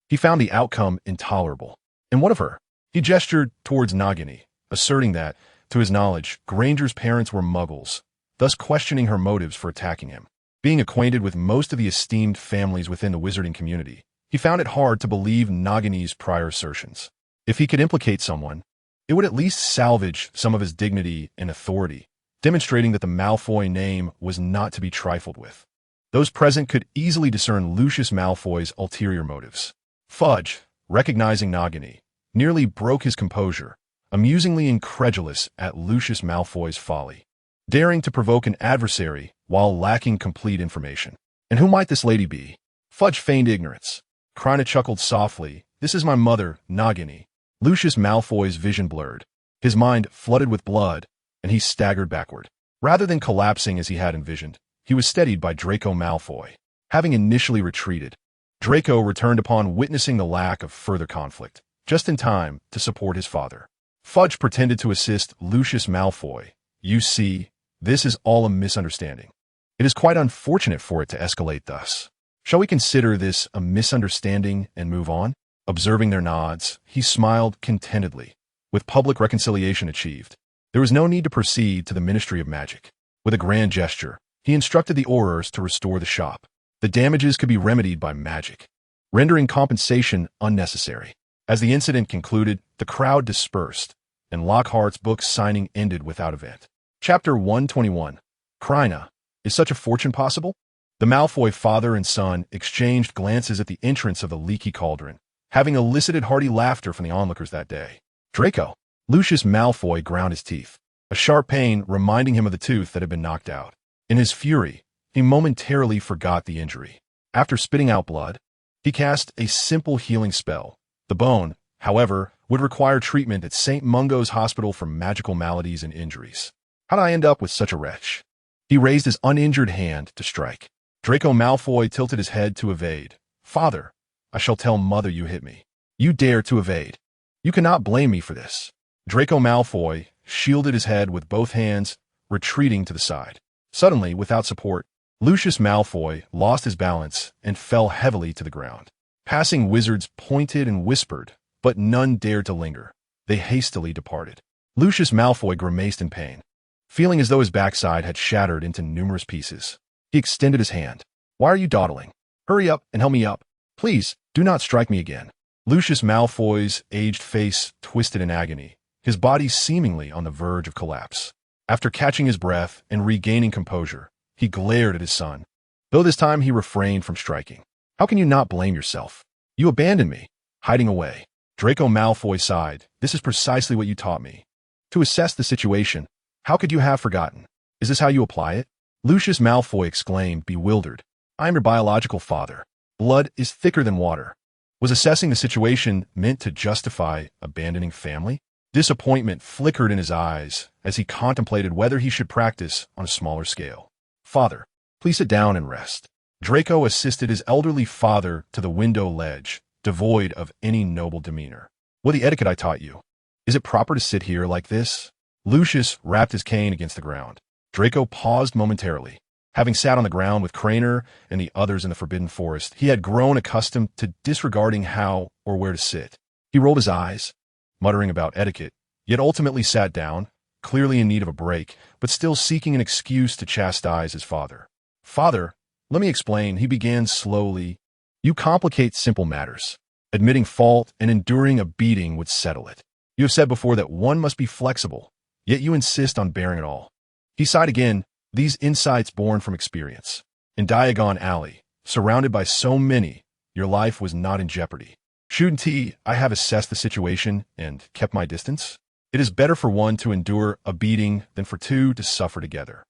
he found the outcome intolerable. "And what of her?" He gestured towards Nagini, asserting that, to his knowledge, Granger's parents were Muggles, thus questioning her motives for attacking him. Being acquainted with most of the esteemed families within the wizarding community, he found it hard to believe Nagini's prior assertions. If he could implicate someone, it would at least salvage some of his dignity and authority, demonstrating that the Malfoy name was not to be trifled with. Those present could easily discern Lucius Malfoy's ulterior motives. Fudge, recognizing Nagini, nearly broke his composure, amusingly incredulous at Lucius Malfoy's folly, daring to provoke an adversary while lacking complete information. "And who might this lady be?" Fudge feigned ignorance. Krena chuckled softly. "This is my mother, Nagini." Lucius Malfoy's vision blurred. His mind flooded with blood, and he staggered backward. Rather than collapsing as he had envisioned, he was steadied by Draco Malfoy. Having initially retreated, Draco returned upon witnessing the lack of further conflict, just in time to support his father. Fudge pretended to assist Lucius Malfoy. "You see, this is all a misunderstanding. It is quite unfortunate for it to escalate thus. Shall we consider this a misunderstanding and move on?" Observing their nods, he smiled contentedly. With public reconciliation achieved, there was no need to proceed to the Ministry of Magic. With a grand gesture, he instructed the Aurors to restore the shop. The damages could be remedied by magic, rendering compensation unnecessary. As the incident concluded, the crowd dispersed, and Lockhart's book signing ended without event. Chapter 121. Krena, is such a fortune possible? The Malfoy father and son exchanged glances at the entrance of the leaky cauldron, having elicited hearty laughter from the onlookers that day. "Draco!" Lucius Malfoy ground his teeth, a sharp pain reminding him of the tooth that had been knocked out. In his fury, he momentarily forgot the injury. After spitting out blood, he cast a simple healing spell. The bone, however, would require treatment at St. Mungo's Hospital for Magical Maladies and Injuries. "How did I end up with such a wretch?" He raised his uninjured hand to strike. Draco Malfoy tilted his head to evade. "Father, I shall tell Mother you hit me. You dare to evade. You cannot blame me for this." Draco Malfoy shielded his head with both hands, retreating to the side. Suddenly, without support, Lucius Malfoy lost his balance and fell heavily to the ground. Passing wizards pointed and whispered, but none dared to linger. They hastily departed. Lucius Malfoy grimaced in pain, feeling as though his backside had shattered into numerous pieces. He extended his hand. "Why are you dawdling? Hurry up and help me up. Please, do not strike me again." Lucius Malfoy's aged face twisted in agony, his body seemingly on the verge of collapse. After catching his breath and regaining composure, he glared at his son, though this time he refrained from striking. "How can you not blame yourself? You abandoned me, hiding away." Draco Malfoy sighed. "This is precisely what you taught me. To assess the situation. How could you have forgotten? Is this how you apply it?" Lucius Malfoy exclaimed, bewildered. "I am your biological father. Blood is thicker than water." Was assessing the situation meant to justify abandoning family? Disappointment flickered in his eyes as he contemplated whether he should practice on a smaller scale. "Father, please sit down and rest." Draco assisted his elderly father to the window ledge, devoid of any noble demeanor. "What the etiquette I taught you. Is it proper to sit here like this?" Lucius rapped his cane against the ground. Draco paused momentarily. Having sat on the ground with Krena and the others in the Forbidden Forest, he had grown accustomed to disregarding how or where to sit. He rolled his eyes, muttering about etiquette, yet ultimately sat down, clearly in need of a break, but still seeking an excuse to chastise his father. "Father, Let me explain, he began slowly. You complicate simple matters. Admitting fault and enduring a beating would settle it. You have said before that one must be flexible, yet you insist on bearing it all. He sighed again, these insights born from experience. In Diagon Alley, surrounded by so many, your life was not in jeopardy. Shouldn't I have assessed the situation and kept my distance? It is better for one to endure a beating than for two to suffer together.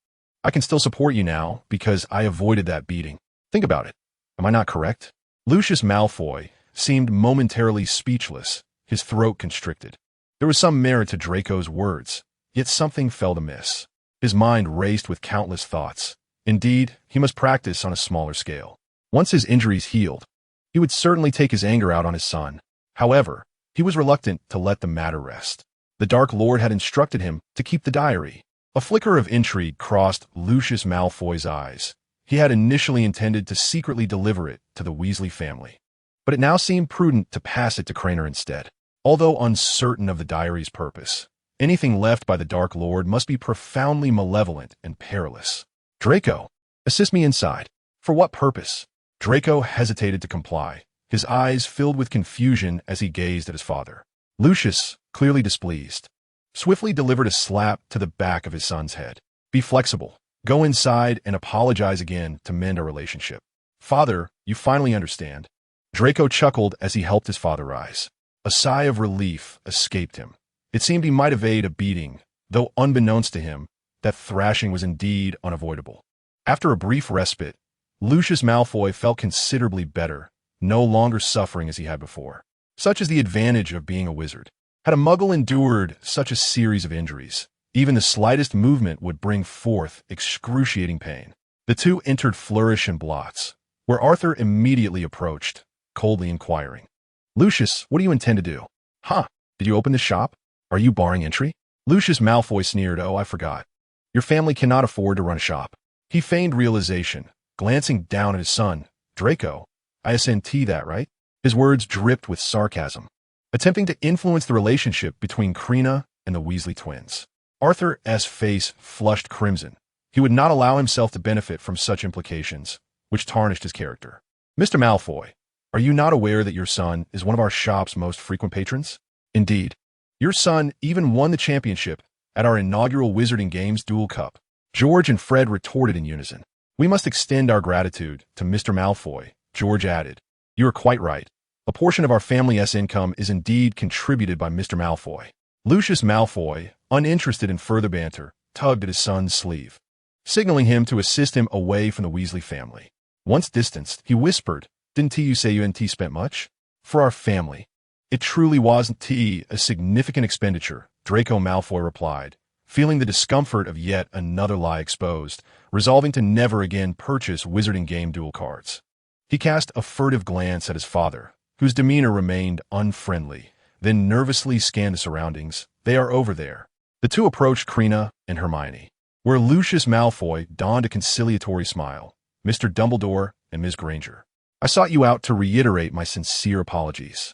I can still support you now because I avoided that beating. Think about it. Am I not correct? Lucius Malfoy seemed momentarily speechless, his throat constricted. There was some merit to Draco's words, yet something felt amiss. His mind raced with countless thoughts. Indeed, he must practice on a smaller scale. Once his injuries healed, he would certainly take his anger out on his son. However, he was reluctant to let the matter rest. The Dark Lord had instructed him to keep the diary. A flicker of intrigue crossed Lucius Malfoy's eyes. He had initially intended to secretly deliver it to the Weasley family, but it now seemed prudent to pass it to Krena instead. Although uncertain of the diary's purpose, anything left by the Dark Lord must be profoundly malevolent and perilous. Draco, assist me inside. For what purpose? Draco hesitated to comply, his eyes filled with confusion as he gazed at his father. Lucius, clearly displeased, swiftly delivered a slap to the back of his son's head. Be flexible. Go inside and apologize again to mend our relationship. Father, you finally understand. Draco chuckled as he helped his father rise. A sigh of relief escaped him. It seemed he might evade a beating, though unbeknownst to him, that thrashing was indeed unavoidable. After a brief respite, Lucius Malfoy felt considerably better, no longer suffering as he had before. Such is the advantage of being a wizard. Had a muggle endured such a series of injuries, even the slightest movement would bring forth excruciating pain. The two entered Flourish and Blots, where Arthur immediately approached, coldly inquiring. Lucius, what do you intend to do? Huh, did you open the shop? Are you barring entry? Lucius Malfoy sneered, oh, I forgot. Your family cannot afford to run a shop. He feigned realization, glancing down at his son. Draco, I assent that, right? His words dripped with sarcasm, attempting to influence the relationship between Krena and the Weasley twins. Arthur's face flushed crimson. He would not allow himself to benefit from such implications, which tarnished his character. Mr. Malfoy, are you not aware that your son is one of our shop's most frequent patrons? Indeed. Your son even won the championship at our inaugural Wizarding Games Duel Cup. George and Fred retorted in unison. We must extend our gratitude to Mr. Malfoy, George added. You are quite right. A portion of our family's income is indeed contributed by Mr. Malfoy. Lucius Malfoy, uninterested in further banter, tugged at his son's sleeve, signaling him to assist him away from the Weasley family. Once distanced, he whispered, Didn't you say you spent much? For our family. It truly wasn't a significant expenditure, Draco Malfoy replied, feeling the discomfort of yet another lie exposed, resolving to never again purchase Wizarding Game Duel cards. He cast a furtive glance at his father, whose demeanor remained unfriendly, then nervously scanned the surroundings. They are over there. The two approached Krena and Hermione, where Lucius Malfoy donned a conciliatory smile. Mr. Dumbledore and Ms. Granger, I sought you out to reiterate my sincere apologies.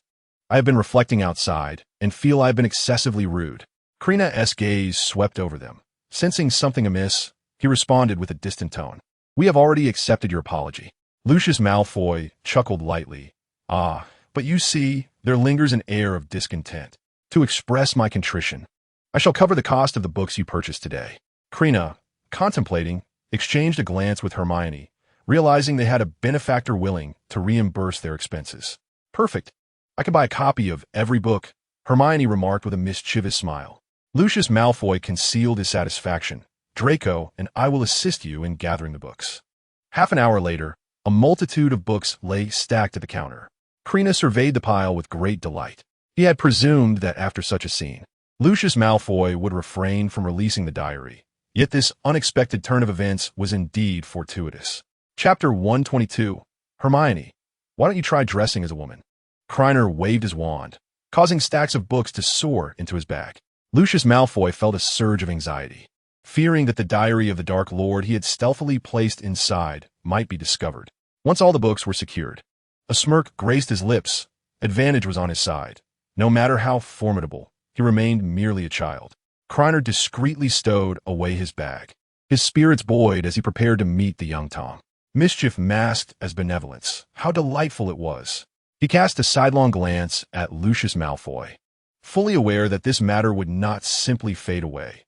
I have been reflecting outside and feel I have been excessively rude. Krena's gaze swept over them. Sensing something amiss, he responded with a distant tone. We have already accepted your apology. Lucius Malfoy chuckled lightly. Ah, but you see, there lingers an air of discontent. To express my contrition, I shall cover the cost of the books you purchased today. Krena, contemplating, exchanged a glance with Hermione, realizing they had a benefactor willing to reimburse their expenses. Perfect. I can buy a copy of every book, Hermione remarked with a mischievous smile. Lucius Malfoy concealed his satisfaction. Draco and I will assist you in gathering the books. Half an hour later, a multitude of books lay stacked at the counter. Krena surveyed the pile with great delight. He had presumed that after such a scene, Lucius Malfoy would refrain from releasing the diary. Yet this unexpected turn of events was indeed fortuitous. Chapter 122. Hermione, why don't you try dressing as a woman? Krena waved his wand, causing stacks of books to soar into his bag. Lucius Malfoy felt a surge of anxiety, fearing that the diary of the Dark Lord he had stealthily placed inside might be discovered. Once all the books were secured, a smirk graced his lips. Advantage was on his side. No matter how formidable, he remained merely a child. Krena discreetly stowed away his bag. His spirits buoyed as he prepared to meet the young Tom. Mischief masked as benevolence. How delightful it was. He cast a sidelong glance at Lucius Malfoy, fully aware that this matter would not simply fade away.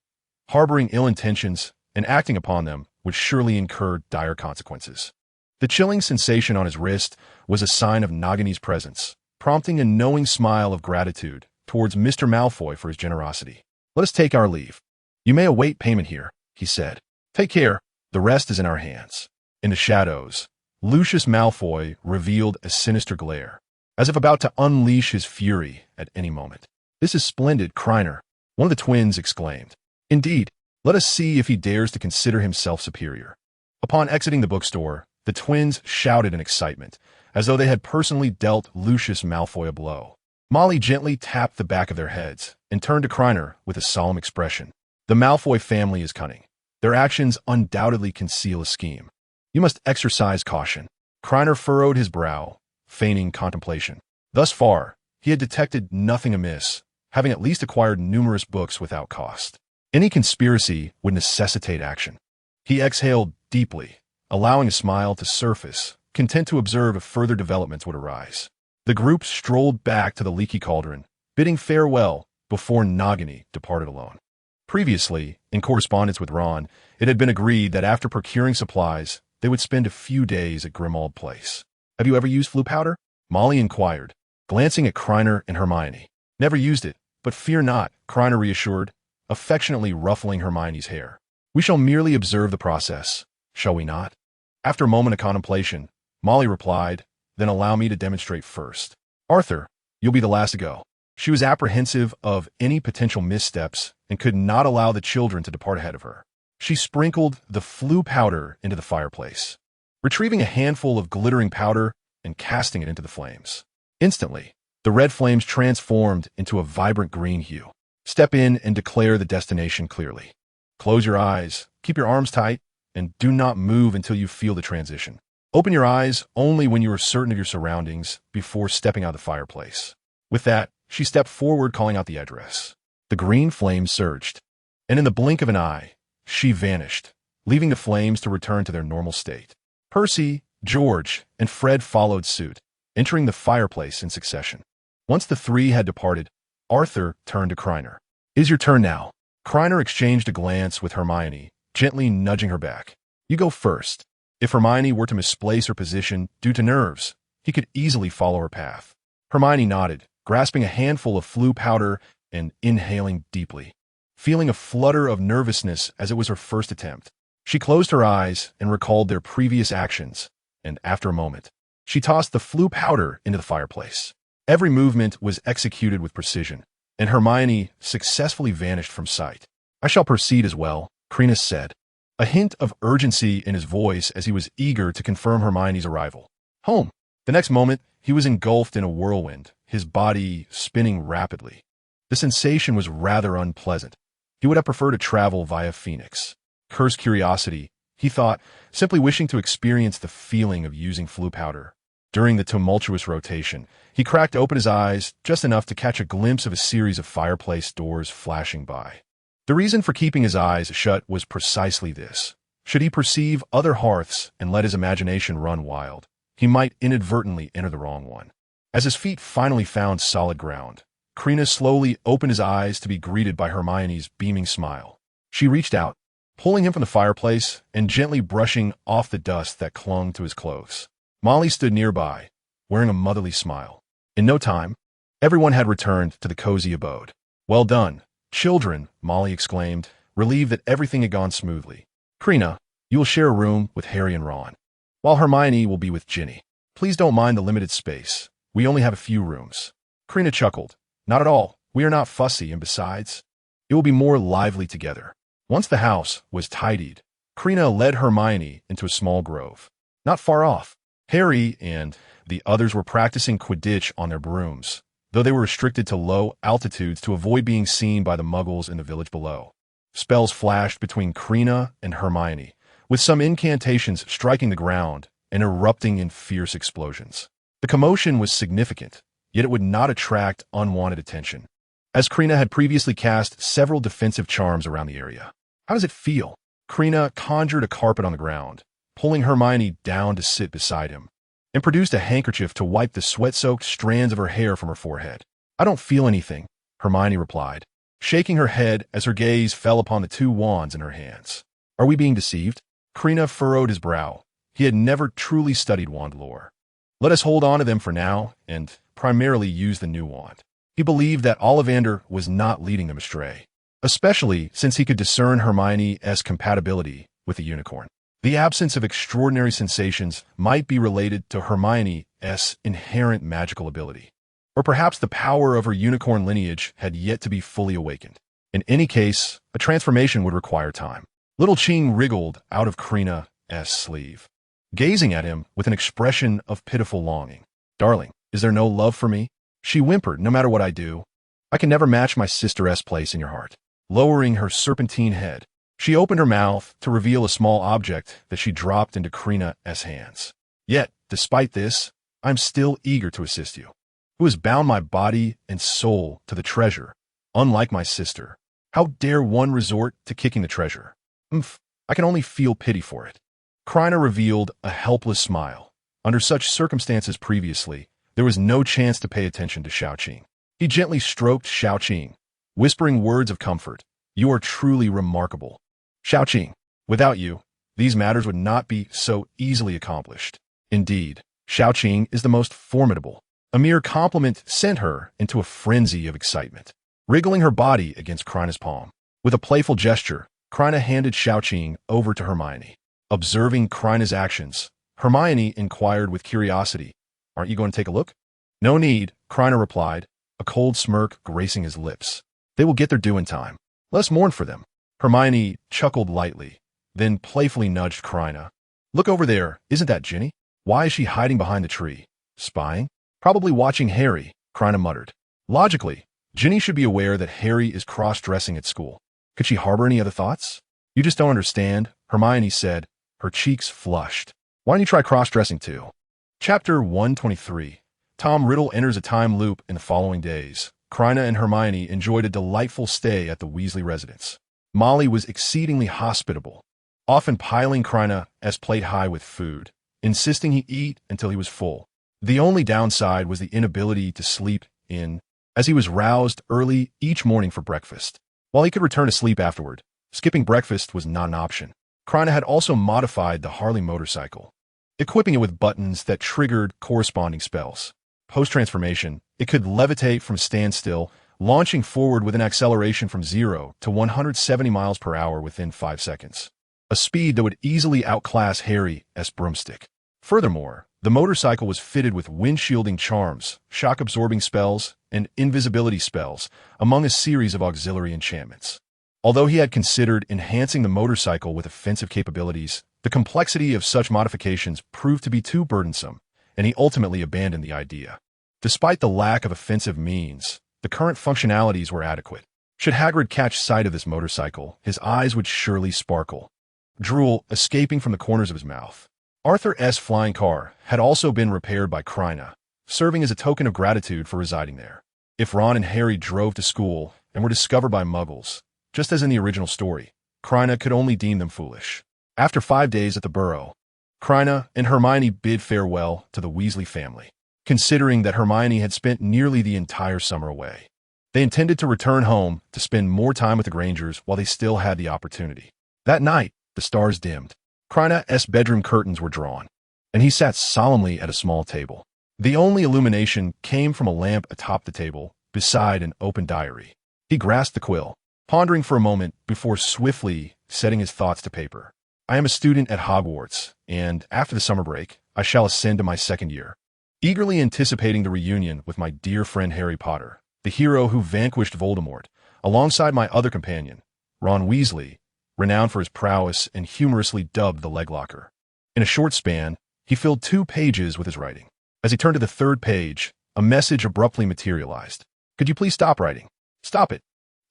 Harboring ill intentions and acting upon them would surely incur dire consequences. The chilling sensation on his wrist was a sign of Nagini's presence, prompting a knowing smile of gratitude towards Mr. Malfoy for his generosity. "Let us take our leave. You may await payment here," he said. "Take care, the rest is in our hands." In the shadows, Lucius Malfoy revealed a sinister glare, as if about to unleash his fury at any moment. "This is splendid, Krena," one of the twins exclaimed. "Indeed, let us see if he dares to consider himself superior." Upon exiting the bookstore, the twins shouted in excitement, as though they had personally dealt Lucius Malfoy a blow. Molly gently tapped the back of their heads and turned to Krena with a solemn expression. "The Malfoy family is cunning. Their actions undoubtedly conceal a scheme. You must exercise caution." Krena furrowed his brow, feigning contemplation. Thus far, he had detected nothing amiss, having at least acquired numerous books without cost. Any conspiracy would necessitate action. He exhaled deeply, allowing a smile to surface, content to observe if further developments would arise. The group strolled back to the leaky cauldron, bidding farewell before Nagini departed alone. Previously, in correspondence with Ron, it had been agreed that after procuring supplies, they would spend a few days at Grimmauld Place. "Have you ever used Floo powder?" Molly inquired, glancing at Krena and Hermione. "Never used it, but fear not," Krena reassured, affectionately ruffling Hermione's hair. "We shall merely observe the process, shall we not?" After a moment of contemplation, Molly replied, "Then allow me to demonstrate first. Arthur, you'll be the last to go." She was apprehensive of any potential missteps and could not allow the children to depart ahead of her. She sprinkled the Floo powder into the fireplace, retrieving a handful of glittering powder and casting it into the flames. Instantly, the red flames transformed into a vibrant green hue. Step in and declare the destination clearly. Close your eyes, keep your arms tight, and do not move until you feel the transition. Open your eyes only when you are certain of your surroundings before stepping out of the fireplace. With that, she stepped forward, calling out the address. The green flames surged, and in the blink of an eye, she vanished, leaving the flames to return to their normal state. Percy, George, and Fred followed suit, entering the fireplace in succession. Once the three had departed, Arthur turned to Krena. "Is your turn now?" Krena exchanged a glance with Hermione, gently nudging her back. "You go first." If Hermione were to misplace her position due to nerves, he could easily follow her path. Hermione nodded, grasping a handful of Floo powder and inhaling deeply, feeling a flutter of nervousness as it was her first attempt. She closed her eyes and recalled their previous actions, and after a moment, she tossed the Floo powder into the fireplace. Every movement was executed with precision, and Hermione successfully vanished from sight. "I shall proceed as well," Krena said, a hint of urgency in his voice as he was eager to confirm Hermione's arrival. "Home." The next moment, he was engulfed in a whirlwind, his body spinning rapidly. The sensation was rather unpleasant. He would have preferred to travel via Phoenix. Cursed curiosity, he thought, simply wishing to experience the feeling of using Floo powder. During the tumultuous rotation, he cracked open his eyes just enough to catch a glimpse of a series of fireplace doors flashing by. The reason for keeping his eyes shut was precisely this. Should he perceive other hearths and let his imagination run wild, he might inadvertently enter the wrong one. As his feet finally found solid ground, Krena slowly opened his eyes to be greeted by Hermione's beaming smile. She reached out, pulling him from the fireplace and gently brushing off the dust that clung to his clothes. Molly stood nearby, wearing a motherly smile. In no time, everyone had returned to the cozy abode. "Well done, children," Molly exclaimed, relieved that everything had gone smoothly. "Krena, you will share a room with Harry and Ron, while Hermione will be with Ginny. Please don't mind the limited space. We only have a few rooms." Krena chuckled. "Not at all. We are not fussy, and besides, it will be more lively together." Once the house was tidied, Krena led Hermione into a small grove. Not far off, Harry and the others were practicing Quidditch on their brooms, though they were restricted to low altitudes to avoid being seen by the muggles in the village below. Spells flashed between Krena and Hermione, with some incantations striking the ground and erupting in fierce explosions. The commotion was significant, yet it would not attract unwanted attention, as Krena had previously cast several defensive charms around the area. "How does it feel?" Krena conjured a carpet on the ground, pulling Hermione down to sit beside him, and produced a handkerchief to wipe the sweat-soaked strands of her hair from her forehead. "I don't feel anything," Hermione replied, shaking her head as her gaze fell upon the two wands in her hands. "Are we being deceived?" Krena furrowed his brow. He had never truly studied wand lore. "Let us hold on to them for now, and primarily use the new wand." He believed that Ollivander was not leading them astray, especially since he could discern Hermione's compatibility with the unicorn. The absence of extraordinary sensations might be related to Hermione's inherent magical ability, or perhaps the power of her unicorn lineage had yet to be fully awakened. In any case, a transformation would require time. Little Ching wriggled out of Krena's sleeve, gazing at him with an expression of pitiful longing. "Darling, is there no love for me?" She whimpered. "No matter what I do, I can never match my sister's place in your heart." Lowering her serpentine head, she opened her mouth to reveal a small object that she dropped into Krena's hands. "Yet, despite this, I'm still eager to assist you, who has bound my body and soul to the treasure, unlike my sister. How dare one resort to kicking the treasure? I can only feel pity for it." Krena revealed a helpless smile. Under such circumstances previously, there was no chance to pay attention to Xiaoqing. He gently stroked Xiaoqing, whispering words of comfort. "You are truly remarkable, Xiaoqing. Without you, these matters would not be so easily accomplished." Indeed, Xiaoqing is the most formidable. A mere compliment sent her into a frenzy of excitement, wriggling her body against Krena's palm. With a playful gesture, Krena handed Xiaoqing over to Hermione. Observing Krena's actions, Hermione inquired with curiosity, "Aren't you going to take a look?" "No need," Krena replied, a cold smirk gracing his lips. "They will get their due in time. Let us mourn for them." Hermione chuckled lightly, then playfully nudged Krena. "Look over there, isn't that Ginny? Why is she hiding behind the tree? Spying? Probably watching Harry," Krena muttered. Logically, Ginny should be aware that Harry is cross-dressing at school. Could she harbor any other thoughts? "You just don't understand," Hermione said, her cheeks flushed. "Why don't you try cross-dressing too?" Chapter 123. Tom Riddle enters a time loop in the following days. Krena and Hermione enjoyed a delightful stay at the Weasley residence. Molly was exceedingly hospitable, often piling Krena's plate high with food, insisting he eat until he was full. The only downside was the inability to sleep in, as he was roused early each morning for breakfast. While he could return to sleep afterward, skipping breakfast was not an option. Krena had also modified the Harley motorcycle, equipping it with buttons that triggered corresponding spells. Post-transformation, it could levitate from standstill, launching forward with an acceleration from 0 to 170 miles per hour within 5 seconds, a speed that would easily outclass Harry's broomstick. Furthermore, the motorcycle was fitted with wind-shielding charms, shock-absorbing spells, and invisibility spells, among a series of auxiliary enchantments. Although he had considered enhancing the motorcycle with offensive capabilities, the complexity of such modifications proved to be too burdensome, and he ultimately abandoned the idea. Despite the lack of offensive means, the current functionalities were adequate. Should Hagrid catch sight of this motorcycle, his eyes would surely sparkle, drool escaping from the corners of his mouth. Arthur's flying car had also been repaired by Krena, serving as a token of gratitude for residing there. If Ron and Harry drove to school and were discovered by muggles, just as in the original story, Krena could only deem them foolish. After 5 days at the Burrow, Krena and Hermione bid farewell to the Weasley family, considering that Hermione had spent nearly the entire summer away. They intended to return home to spend more time with the Grangers while they still had the opportunity. That night, the stars dimmed. Krena's bedroom curtains were drawn, and he sat solemnly at a small table. The only illumination came from a lamp atop the table, beside an open diary. He grasped the quill, pondering for a moment before swiftly setting his thoughts to paper. "I am a student at Hogwarts, and after the summer break, I shall ascend to my second year. Eagerly anticipating the reunion with my dear friend Harry Potter, the hero who vanquished Voldemort, alongside my other companion, Ron Weasley, renowned for his prowess and humorously dubbed the Leglocker." In a short span, he filled 2 pages with his writing. As he turned to the 3rd page, a message abruptly materialized. "Could you please stop writing?" "Stop it!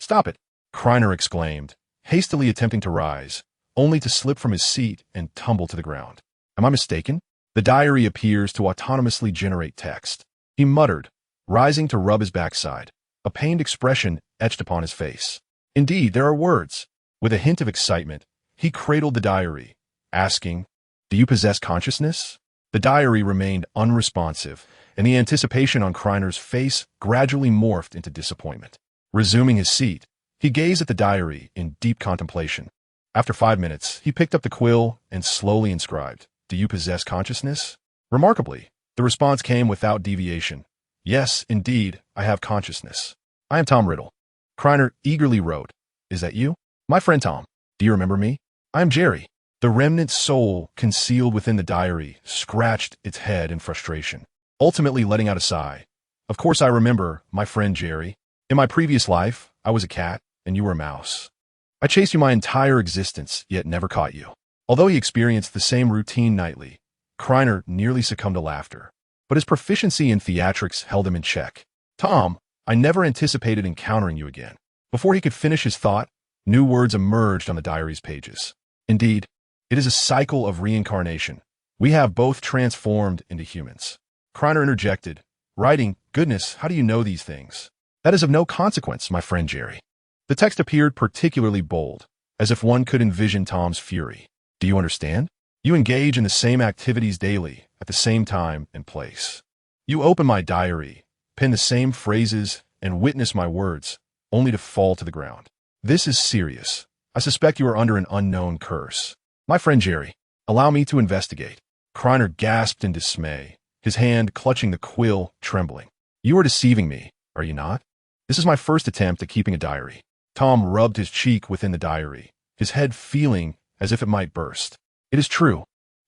Stop it!" Krena exclaimed, hastily attempting to rise, only to slip from his seat and tumble to the ground. "Am I mistaken? The diary appears to autonomously generate text," he muttered, rising to rub his backside, a pained expression etched upon his face. "Indeed, there are words." With a hint of excitement, he cradled the diary, asking, "Do Do you possess consciousness? The diary remained unresponsive, and the anticipation on Kreiner's face gradually morphed into disappointment. Resuming his seat, he gazed at the diary in deep contemplation. After 5 minutes, he picked up the quill and slowly inscribed, "Do you possess consciousness?" Remarkably, the response came without deviation. "Yes, indeed, I have consciousness. I am Tom Riddle." Kreiner eagerly wrote, "Is that you? My friend Tom. Do you remember me? I am Jerry." The remnant soul concealed within the diary scratched its head in frustration, ultimately letting out a sigh. "Of course I remember, my friend Jerry. In my previous life, I was a cat, and you were a mouse. I chased you my entire existence, yet never caught you." Although he experienced the same routine nightly, Kreiner nearly succumbed to laughter. But his proficiency in theatrics held him in check. "Tom, I never anticipated encountering you again." Before he could finish his thought, new words emerged on the diary's pages. "Indeed, it is a cycle of reincarnation. We have both transformed into humans." Kreiner interjected, writing, "Goodness, how do you know these things?" "That is of no consequence, my friend Jerry." The text appeared particularly bold, as if one could envision Tom's fury. "Do you understand? You engage in the same activities daily, at the same time and place. You open my diary, pen the same phrases, and witness my words, only to fall to the ground. This is serious. I suspect you are under an unknown curse. My friend Jerry, allow me to investigate." Kreiner gasped in dismay, his hand clutching the quill, trembling. "You are deceiving me, are you not? This is my first attempt at keeping a diary." Tom rubbed his cheek within the diary, his head feeling as if it might burst. "It is true.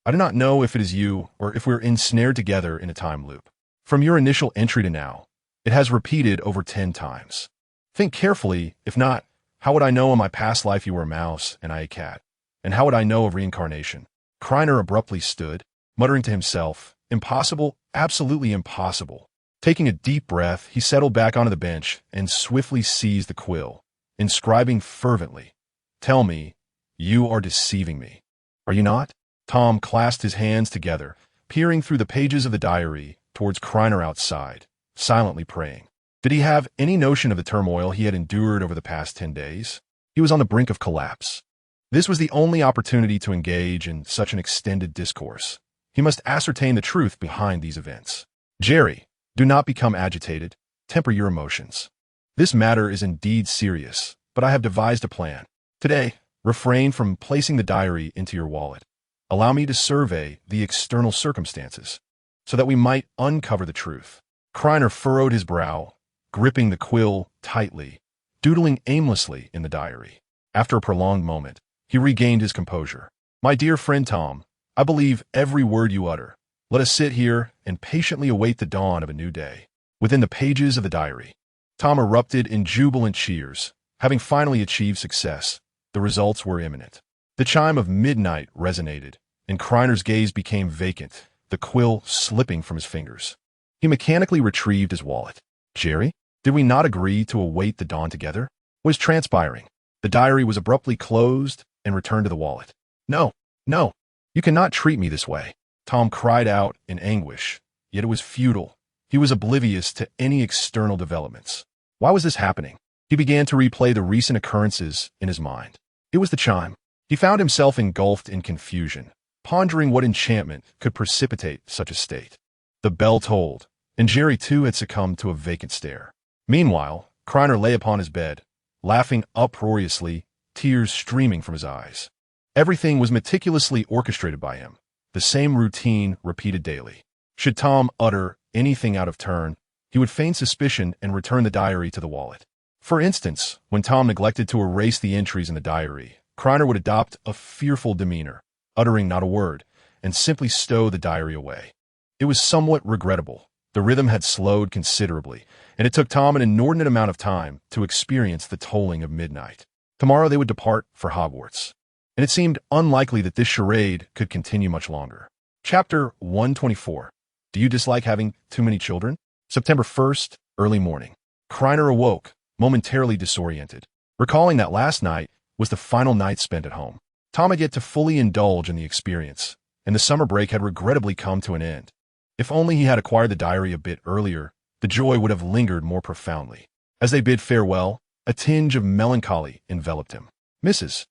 I do not know if it is you or if we're ensnared together in a time loop. From your initial entry to now, it has repeated over 10 times. Think carefully. If not, how would I know in my past life you were a mouse and I a cat? And how would I know of reincarnation?" Kreiner abruptly stood, muttering to himself, "Impossible, absolutely impossible." Taking a deep breath, he settled back onto the bench and swiftly seized the quill, inscribing fervently, "Tell me, you are deceiving me. Are you not?" Tom clasped his hands together, peering through the pages of the diary towards Kreiner outside, silently praying. Did he have any notion of the turmoil he had endured over the past 10 days? He was on the brink of collapse. This was the only opportunity to engage in such an extended discourse. He must ascertain the truth behind these events. "Jerry, do not become agitated. Temper your emotions. This matter is indeed serious, but I have devised a plan. Today, refrain from placing the diary into your wallet. Allow me to survey the external circumstances, so that we might uncover the truth." Kreiner furrowed his brow, gripping the quill tightly, doodling aimlessly in the diary. After a prolonged moment, he regained his composure. "My dear friend Tom, I believe every word you utter. Let us sit here and patiently await the dawn of a new day." Within the pages of the diary, Tom erupted in jubilant cheers. Having finally achieved success, the results were imminent. The chime of midnight resonated, and Kreiner's gaze became vacant, the quill slipping from his fingers. He mechanically retrieved his wallet. "Jerry, did we not agree to await the dawn together?" What was transpiring? The diary was abruptly closed and returned to the wallet. "No, no, you cannot treat me this way." Tom cried out in anguish, yet it was futile. He was oblivious to any external developments. Why was this happening? He began to replay the recent occurrences in his mind. It was the chime. He found himself engulfed in confusion, pondering what enchantment could precipitate such a state. The bell tolled, and Jerry too had succumbed to a vacant stare. Meanwhile, Kreiner lay upon his bed, laughing uproariously, tears streaming from his eyes. Everything was meticulously orchestrated by him, the same routine repeated daily. Should Tom utter anything out of turn, he would feign suspicion and return the diary to the wallet. For instance, when Tom neglected to erase the entries in the diary, Kreiner would adopt a fearful demeanor, uttering not a word, and simply stow the diary away. It was somewhat regrettable. The rhythm had slowed considerably, and it took Tom an inordinate amount of time to experience the tolling of midnight. Tomorrow they would depart for Hogwarts, and it seemed unlikely that this charade could continue much longer. Chapter 124. Do you dislike having too many children? September 1st, early morning. Kreiner awoke, momentarily disoriented, recalling that last night was the final night spent at home. Tom had yet to fully indulge in the experience, and the summer break had regrettably come to an end. If only he had acquired the diary a bit earlier, the joy would have lingered more profoundly. As they bid farewell, a tinge of melancholy enveloped him. Mrs.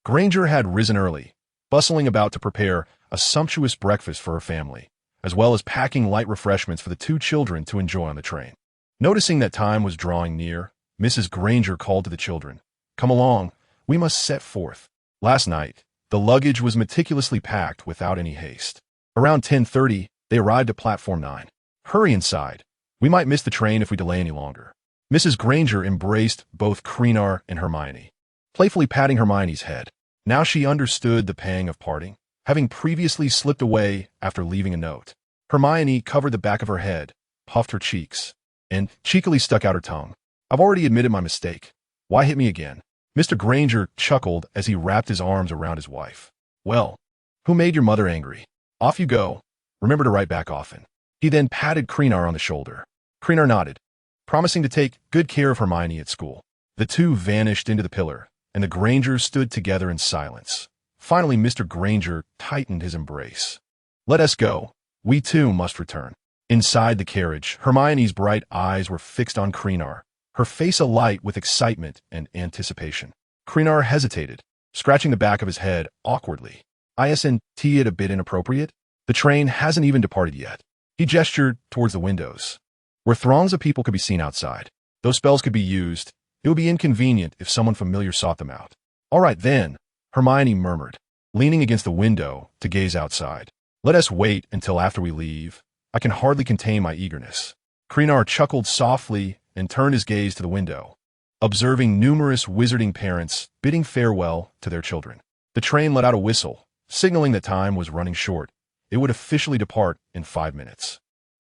Granger had risen early, bustling about to prepare a sumptuous breakfast for her family, as well as packing light refreshments for the two children to enjoy on the train. Noticing that time was drawing near, Mrs. Granger called to the children, "Come along, we must set forth." Last night, the luggage was meticulously packed without any haste. Around 10:30, they arrived at Platform 9. "Hurry inside. We might miss the train if we delay any longer." Mrs. Granger embraced both Krena and Hermione, playfully patting Hermione's head. Now she understood the pang of parting, having previously slipped away after leaving a note. Hermione covered the back of her head, puffed her cheeks, and cheekily stuck out her tongue. "I've already admitted my mistake. Why hit me again?" Mr. Granger chuckled as he wrapped his arms around his wife. "Well, who made your mother angry? Off you go. Remember to write back often." He then patted Krena on the shoulder. Krena nodded, promising to take good care of Hermione at school. The two vanished into the pillar, and the Grangers stood together in silence. Finally, Mr. Granger tightened his embrace. "Let us go. We too must return." Inside the carriage, Hermione's bright eyes were fixed on Krena, her face alight with excitement and anticipation. Krena hesitated, scratching the back of his head awkwardly. "Isn't it a bit inappropriate? The train hasn't even departed yet." He gestured towards the windows, where throngs of people could be seen outside. Those spells could be used. It would be inconvenient if someone familiar sought them out. "All right then," Hermione murmured, leaning against the window to gaze outside. "Let us wait until after we leave. I can hardly contain my eagerness." Krena chuckled softly and turned his gaze to the window, observing numerous wizarding parents bidding farewell to their children. The train let out a whistle, signaling that time was running short. It would officially depart in 5 minutes.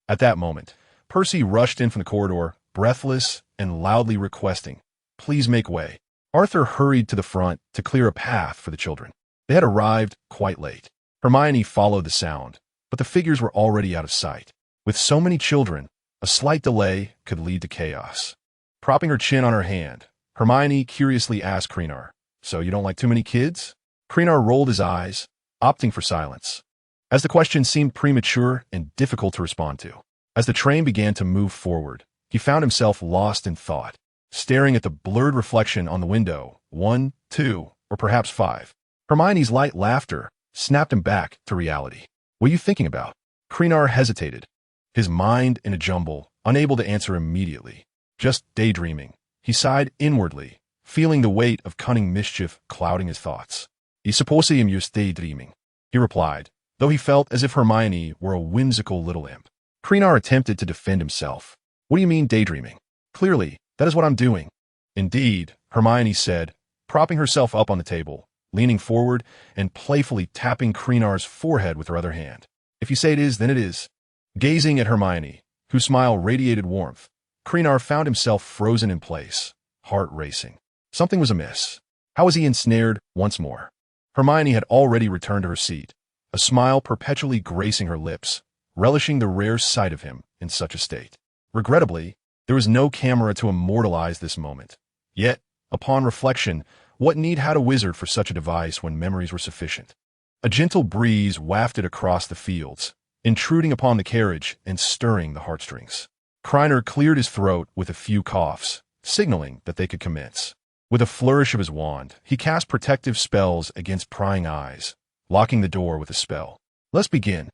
At that moment, Percy rushed in from the corridor, breathless and loudly requesting, "Please make way." Arthur hurried to the front to clear a path for the children. They had arrived quite late. Hermione followed the sound, but the figures were already out of sight. With so many children, a slight delay could lead to chaos. Propping her chin on her hand, Hermione curiously asked Krena, "So you don't like too many kids?" Krena rolled his eyes, opting for silence, as the question seemed premature and difficult to respond to. As the train began to move forward, he found himself lost in thought, staring at the blurred reflection on the window, 1, 2, or perhaps 5. Hermione's light laughter snapped him back to reality. "What are you thinking about?" Krena hesitated, his mind in a jumble, unable to answer immediately. "Just daydreaming." He sighed inwardly, feeling the weight of cunning mischief clouding his thoughts. "I suppose I am just daydreaming," he replied, though he felt as if Hermione were a whimsical little imp. Krena attempted to defend himself. "What do you mean daydreaming? Clearly, that is what I'm doing." "Indeed," Hermione said, propping herself up on the table, leaning forward and playfully tapping Krena's forehead with her other hand. "If you say it is, then it is." Gazing at Hermione, whose smile radiated warmth, Krena found himself frozen in place, heart racing. Something was amiss. How was he ensnared once more? Hermione had already returned to her seat, a smile perpetually gracing her lips, relishing the rare sight of him in such a state. Regrettably, there was no camera to immortalize this moment. Yet, upon reflection, what need had a wizard for such a device when memories were sufficient? A gentle breeze wafted across the fields, intruding upon the carriage and stirring the heartstrings. Krena cleared his throat with a few coughs, signaling that they could commence. With a flourish of his wand, he cast protective spells against prying eyes, locking the door with a spell. "Let's begin."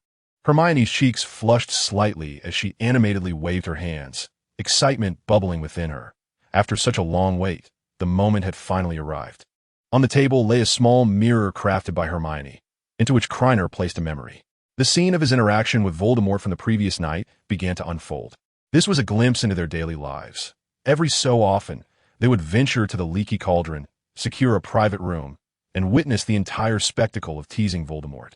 Hermione's cheeks flushed slightly as she animatedly waved her hands, excitement bubbling within her. After such a long wait, the moment had finally arrived. On the table lay a small mirror crafted by Hermione, into which Krena placed a memory. The scene of his interaction with Voldemort from the previous night began to unfold. This was a glimpse into their daily lives. Every so often, they would venture to the leaky cauldron, secure a private room, and witness the entire spectacle of teasing Voldemort.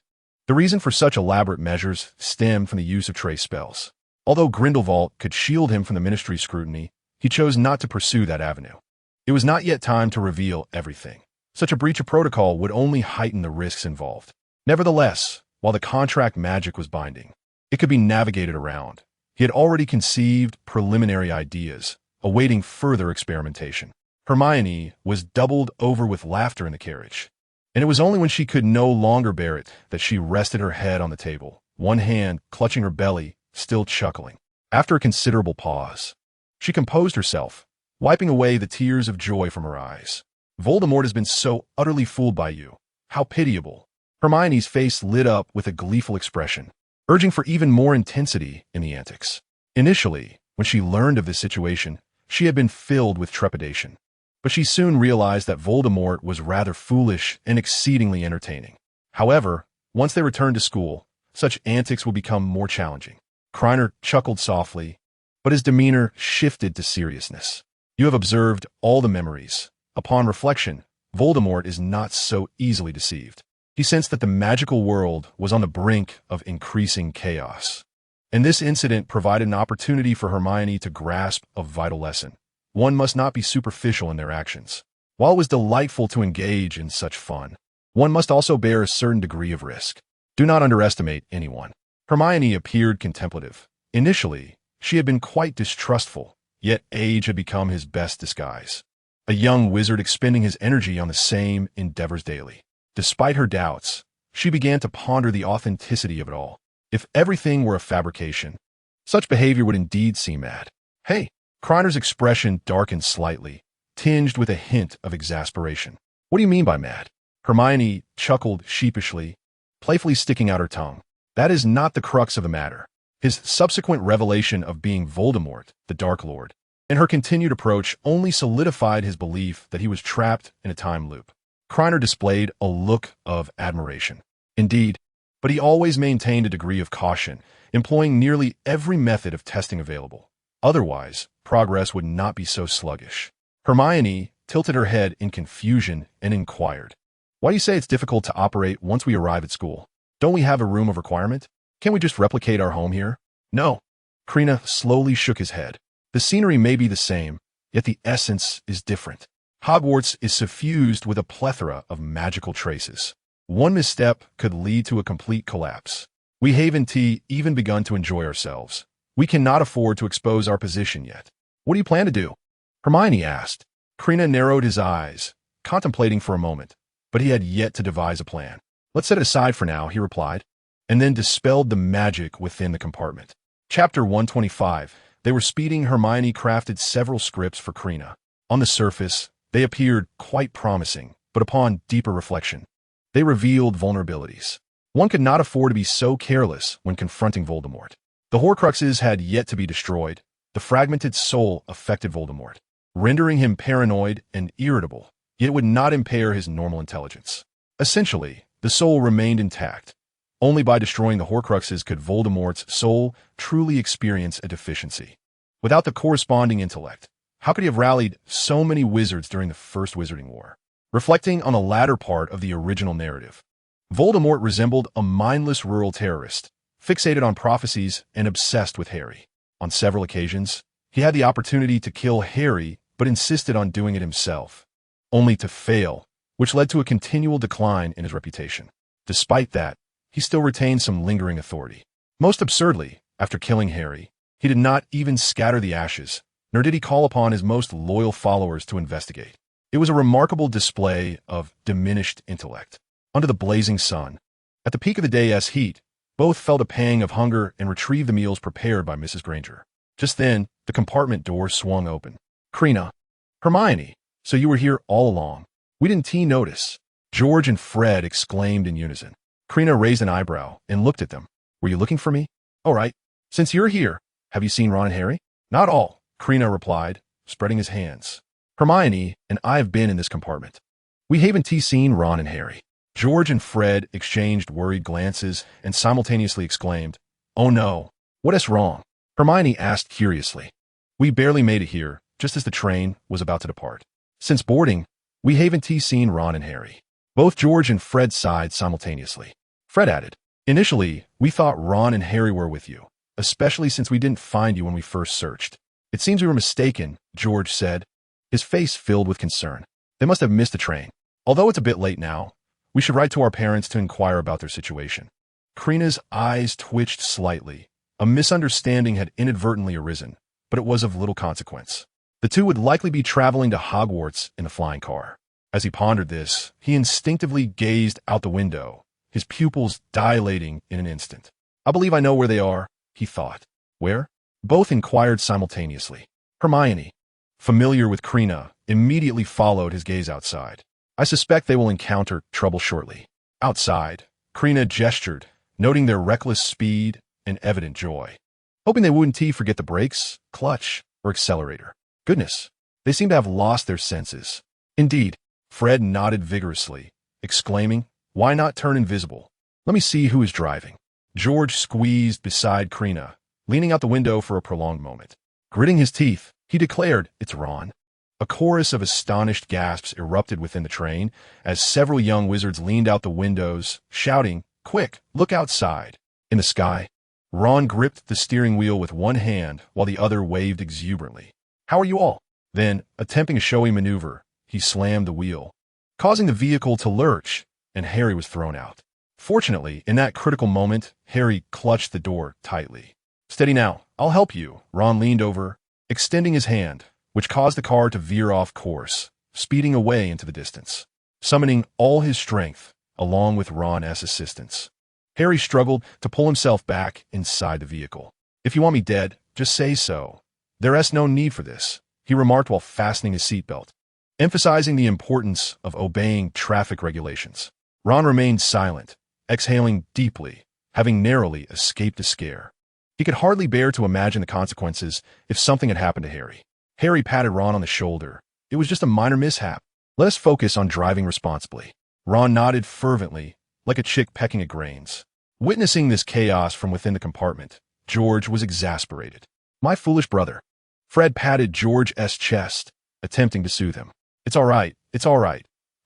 The reason for such elaborate measures stemmed from the use of trace spells. Although Grindelwald could shield him from the Ministry's scrutiny, he chose not to pursue that avenue. It was not yet time to reveal everything. Such a breach of protocol would only heighten the risks involved. Nevertheless, while the contract magic was binding, it could be navigated around. He had already conceived preliminary ideas, awaiting further experimentation. Hermione was doubled over with laughter in the carriage, and it was only when she could no longer bear it that she rested her head on the table, one hand clutching her belly, still chuckling. After a considerable pause, she composed herself, wiping away the tears of joy from her eyes. "Voldemort has been so utterly fooled by you. How pitiable. Hermione's face lit up with a gleeful expression, urging for even more intensity in the antics. Initially, when she learned of this situation, she had been filled with trepidation. But she soon realized that Voldemort was rather foolish and exceedingly entertaining. However, once they returned to school, such antics would become more challenging. Krena chuckled softly, but his demeanor shifted to seriousness. You have observed all the memories. Upon reflection, Voldemort is not so easily deceived. He sensed that the magical world was on the brink of increasing chaos. And this incident provided an opportunity for Hermione to grasp a vital lesson. One must not be superficial in their actions. While it was delightful to engage in such fun, one must also bear a certain degree of risk. Do not underestimate anyone. Hermione appeared contemplative. Initially, she had been quite distrustful, yet age had become his best disguise. A young wizard expending his energy on the same endeavors daily. Despite her doubts, she began to ponder the authenticity of it all. If everything were a fabrication, such behavior would indeed seem mad. Hey! Krener's expression darkened slightly, tinged with a hint of exasperation. What do you mean by mad? Hermione chuckled sheepishly, playfully sticking out her tongue. That is not the crux of the matter. His subsequent revelation of being Voldemort, the Dark Lord, and her continued approach only solidified his belief that he was trapped in a time loop. Krener displayed a look of admiration. Indeed, but he always maintained a degree of caution, employing nearly every method of testing available. Otherwise, progress would not be so sluggish. Hermione tilted her head in confusion and inquired, "Why do you say it's difficult to operate once we arrive at school? Don't we have a room of requirement? Can't we just replicate our home here?" "No." Krena slowly shook his head. "The scenery may be the same, yet the essence is different. Hogwarts is suffused with a plethora of magical traces. One misstep could lead to a complete collapse. We haven't even begun to enjoy ourselves. We cannot afford to expose our position yet." "What do you plan to do?" Hermione asked. Krena narrowed his eyes, contemplating for a moment, but he had yet to devise a plan. "Let's set it aside for now," he replied, and then dispelled the magic within the compartment. Chapter 125. They were speeding. Hermione crafted several scripts for Krena. On the surface, they appeared quite promising, but upon deeper reflection, they revealed vulnerabilities. One could not afford to be so careless when confronting Voldemort. The Horcruxes had yet to be destroyed. The fragmented soul affected Voldemort, rendering him paranoid and irritable, yet it would not impair his normal intelligence. Essentially, the soul remained intact. Only by destroying the Horcruxes could Voldemort's soul truly experience a deficiency. Without the corresponding intellect, how could he have rallied so many wizards during the First Wizarding War? Reflecting on the latter part of the original narrative, Voldemort resembled a mindless rural terrorist, fixated on prophecies and obsessed with Harry. On several occasions, he had the opportunity to kill Harry but insisted on doing it himself, only to fail, which led to a continual decline in his reputation. Despite that, he still retained some lingering authority. Most absurdly, after killing Harry, he did not even scatter the ashes, nor did he call upon his most loyal followers to investigate. It was a remarkable display of diminished intellect. Under the blazing sun, at the peak of the day's heat, both felt a pang of hunger and retrieved the meals prepared by Mrs. Granger. Just then, the compartment door swung open. "Krena." "Hermione, so you were here all along. We didn't notice." George and Fred exclaimed in unison. Krena raised an eyebrow and looked at them. "Were you looking for me?" "All right. Since you're here, have you seen Ron and Harry?" "Not all," Krena replied, spreading his hands. "Hermione and I have been in this compartment. We haven't seen Ron and Harry." George and Fred exchanged worried glances and simultaneously exclaimed, "Oh no, what is wrong?" Hermione asked curiously. "We barely made it here, just as the train was about to depart. Since boarding, we haven't seen Ron and Harry." Both George and Fred sighed simultaneously. Fred added, "Initially, we thought Ron and Harry were with you, especially since we didn't find you when we first searched." "It seems we were mistaken," George said, his face filled with concern. "They must have missed the train. Although it's a bit late now, we should write to our parents to inquire about their situation." Krena's eyes twitched slightly. A misunderstanding had inadvertently arisen, but it was of little consequence. The two would likely be traveling to Hogwarts in the flying car. As he pondered this, he instinctively gazed out the window, his pupils dilating in an instant. "I believe I know where they are," he thought. "Where?" Both inquired simultaneously. Hermione, familiar with Krena, immediately followed his gaze outside. "I suspect they will encounter trouble shortly." Outside, Krena gestured, noting their reckless speed and evident joy. Hoping they wouldn't forget the brakes, clutch, or accelerator. Goodness, they seem to have lost their senses. Indeed, Fred nodded vigorously, exclaiming, "Why not turn invisible? Let me see who is driving." George squeezed beside Krena, leaning out the window for a prolonged moment. Gritting his teeth, he declared, "It's Ron." A chorus of astonished gasps erupted within the train as several young wizards leaned out the windows, shouting, "Quick, look outside." In the sky, Ron gripped the steering wheel with one hand while the other waved exuberantly. "How are you all?" Then, attempting a showy maneuver, he slammed the wheel, causing the vehicle to lurch, and Harry was thrown out. Fortunately, in that critical moment, Harry clutched the door tightly. "Steady now, I'll help you." Ron leaned over, extending his hand, which caused the car to veer off course, speeding away into the distance. Summoning all his strength, along with Ron's assistance, Harry struggled to pull himself back inside the vehicle. "If you want me dead, just say so. There's no need for this," he remarked while fastening his seatbelt, emphasizing the importance of obeying traffic regulations. Ron remained silent, exhaling deeply, having narrowly escaped a scare. He could hardly bear to imagine the consequences if something had happened to Harry. Harry patted Ron on the shoulder. "It was just a minor mishap. Let us focus on driving responsibly." Ron nodded fervently, like a chick pecking at grains. Witnessing this chaos from within the compartment, George was exasperated. "My foolish brother." Fred patted George's chest, attempting to soothe him. It's all right.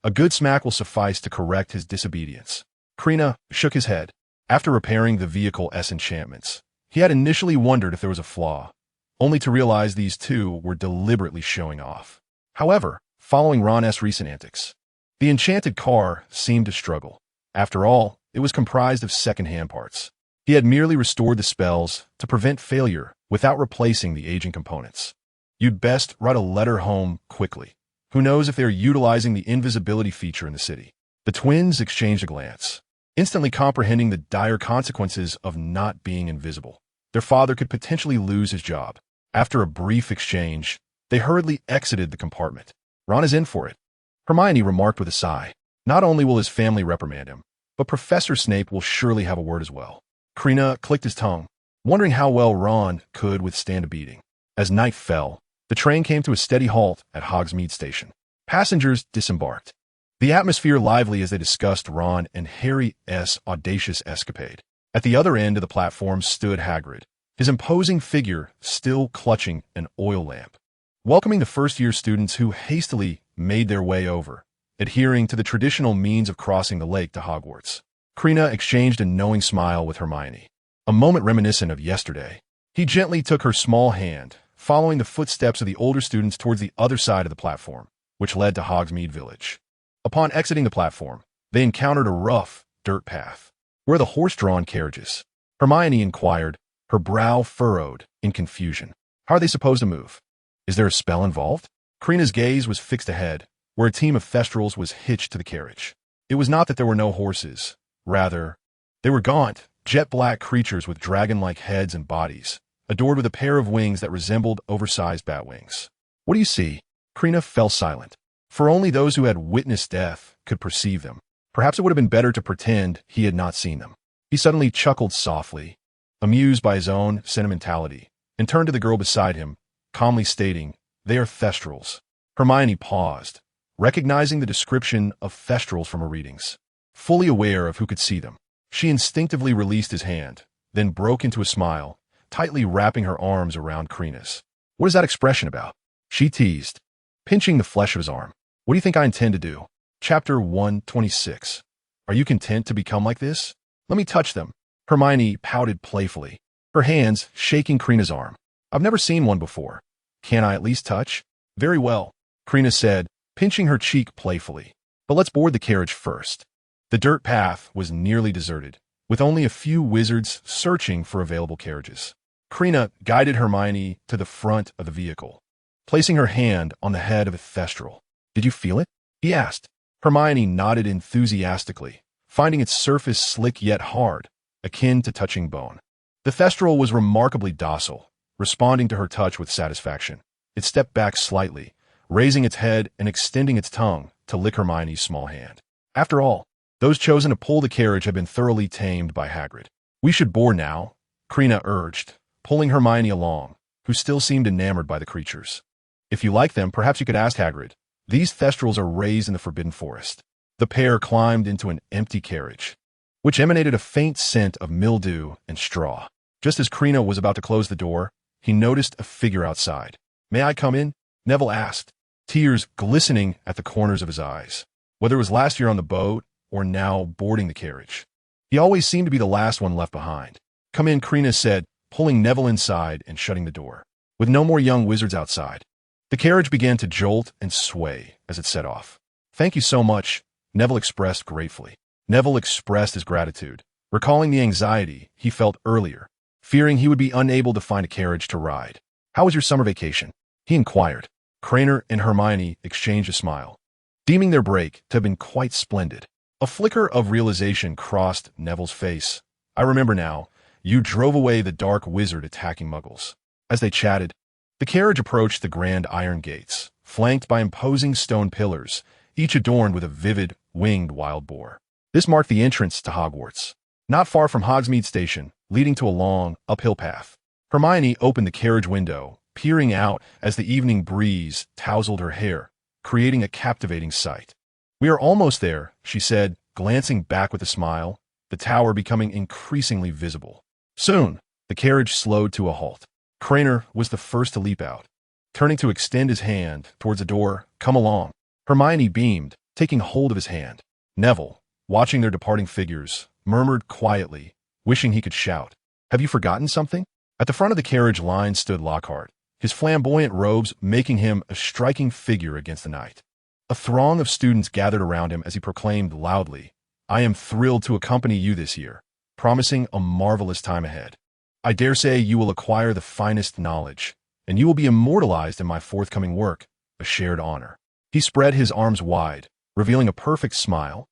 A good smack will suffice to correct his disobedience." Krena shook his head. After repairing the vehicle's enchantments, he had initially wondered if there was a flaw, only to realize these two were deliberately showing off. However, following Ron's recent antics, the enchanted car seemed to struggle. After all, it was comprised of second-hand parts. He had merely restored the spells to prevent failure without replacing the aging components. "You'd best write a letter home quickly. Who knows if they're utilizing the invisibility feature in the city." The twins exchanged a glance, instantly comprehending the dire consequences of not being invisible. Their father could potentially lose his job. After a brief exchange, they hurriedly exited the compartment. "Ron is in for it," Hermione remarked with a sigh. "Not only will his family reprimand him, but Professor Snape will surely have a word as well." Krena clicked his tongue, wondering how well Ron could withstand a beating. As night fell, the train came to a steady halt at Hogsmeade Station. Passengers disembarked, the atmosphere lively as they discussed Ron and Harry's audacious escapade. At the other end of the platform stood Hagrid, his imposing figure still clutching an oil lamp, welcoming the first-year students who hastily made their way over, adhering to the traditional means of crossing the lake to Hogwarts. Krena exchanged a knowing smile with Hermione, a moment reminiscent of yesterday. He gently took her small hand, following the footsteps of the older students towards the other side of the platform, which led to Hogsmeade Village. Upon exiting the platform, they encountered a rough dirt path. "Where are the horse-drawn carriages?" Hermione inquired, her brow furrowed in confusion. "How are they supposed to move? Is there a spell involved?" Krena's gaze was fixed ahead, where a team of Thestrals was hitched to the carriage. It was not that there were no horses. Rather, they were gaunt, jet-black creatures with dragon-like heads and bodies, adored with a pair of wings that resembled oversized bat wings. "What do you see?" Krena fell silent, for only those who had witnessed death could perceive them. Perhaps it would have been better to pretend he had not seen them. He suddenly chuckled softly, amused by his own sentimentality, and turned to the girl beside him, calmly stating, "They are Thestrals." Hermione paused, recognizing the description of Thestrals from her readings. Fully aware of who could see them, she instinctively released his hand, then broke into a smile, tightly wrapping her arms around Krena's. "What is that expression about?" she teased, pinching the flesh of his arm. "What do you think I intend to do?" Chapter 126. "Are you content to become like this? Let me touch them." Hermione pouted playfully, her hands shaking Krena's arm. "I've never seen one before. Can I at least touch?" "Very well," Krena said, pinching her cheek playfully. "But let's board the carriage first." The dirt path was nearly deserted, with only a few wizards searching for available carriages. Krena guided Hermione to the front of the vehicle, placing her hand on the head of a Thestral. "Did you feel it?" he asked. Hermione nodded enthusiastically, finding its surface slick yet hard, akin to touching bone. The Thestral was remarkably docile, responding to her touch with satisfaction. It stepped back slightly, raising its head and extending its tongue to lick Hermione's small hand. After all, Those chosen to pull the carriage had been thoroughly tamed by Hagrid. "We should board now," Krena urged, pulling Hermione along, who still seemed enamored by the creatures. "If you like them, perhaps you could ask Hagrid. These thestrals are raised in the Forbidden Forest." The pair climbed into an empty carriage, which emanated a faint scent of mildew and straw. Just as Krena was about to close the door, he noticed a figure outside. "May I come in?" Neville asked, tears glistening at the corners of his eyes. Whether it was last year on the boat or now boarding the carriage, he always seemed to be the last one left behind. "Come in," Krena said, pulling Neville inside and shutting the door. With no more young wizards outside, the carriage began to jolt and sway as it set off. "Thank you so much," Neville expressed gratefully. Neville expressed his gratitude, recalling the anxiety he felt earlier, fearing he would be unable to find a carriage to ride. "How was your summer vacation?" he inquired. Krena and Hermione exchanged a smile, deeming their break to have been quite splendid. A flicker of realization crossed Neville's face. "I remember now. You drove away the dark wizard attacking muggles." As they chatted, the carriage approached the grand iron gates, flanked by imposing stone pillars, each adorned with a vivid, winged wild boar. This marked the entrance to Hogwarts, not far from Hogsmeade Station, leading to a long, uphill path. Hermione opened the carriage window, peering out as the evening breeze tousled her hair, creating a captivating sight. "We are almost there," she said, glancing back with a smile, the tower becoming increasingly visible. Soon, the carriage slowed to a halt. Krena was the first to leap out, turning to extend his hand towards the door. "Come along." Hermione beamed, taking hold of his hand. Neville, watching their departing figures, murmured quietly, wishing he could shout, "Have you forgotten something?" At the front of the carriage line stood Lockhart, his flamboyant robes making him a striking figure against the night. A throng of students gathered around him as he proclaimed loudly, "I am thrilled to accompany you this year, promising a marvelous time ahead. I dare say you will acquire the finest knowledge, and you will be immortalized in my forthcoming work, a shared honor." He spread his arms wide, revealing a perfect smile,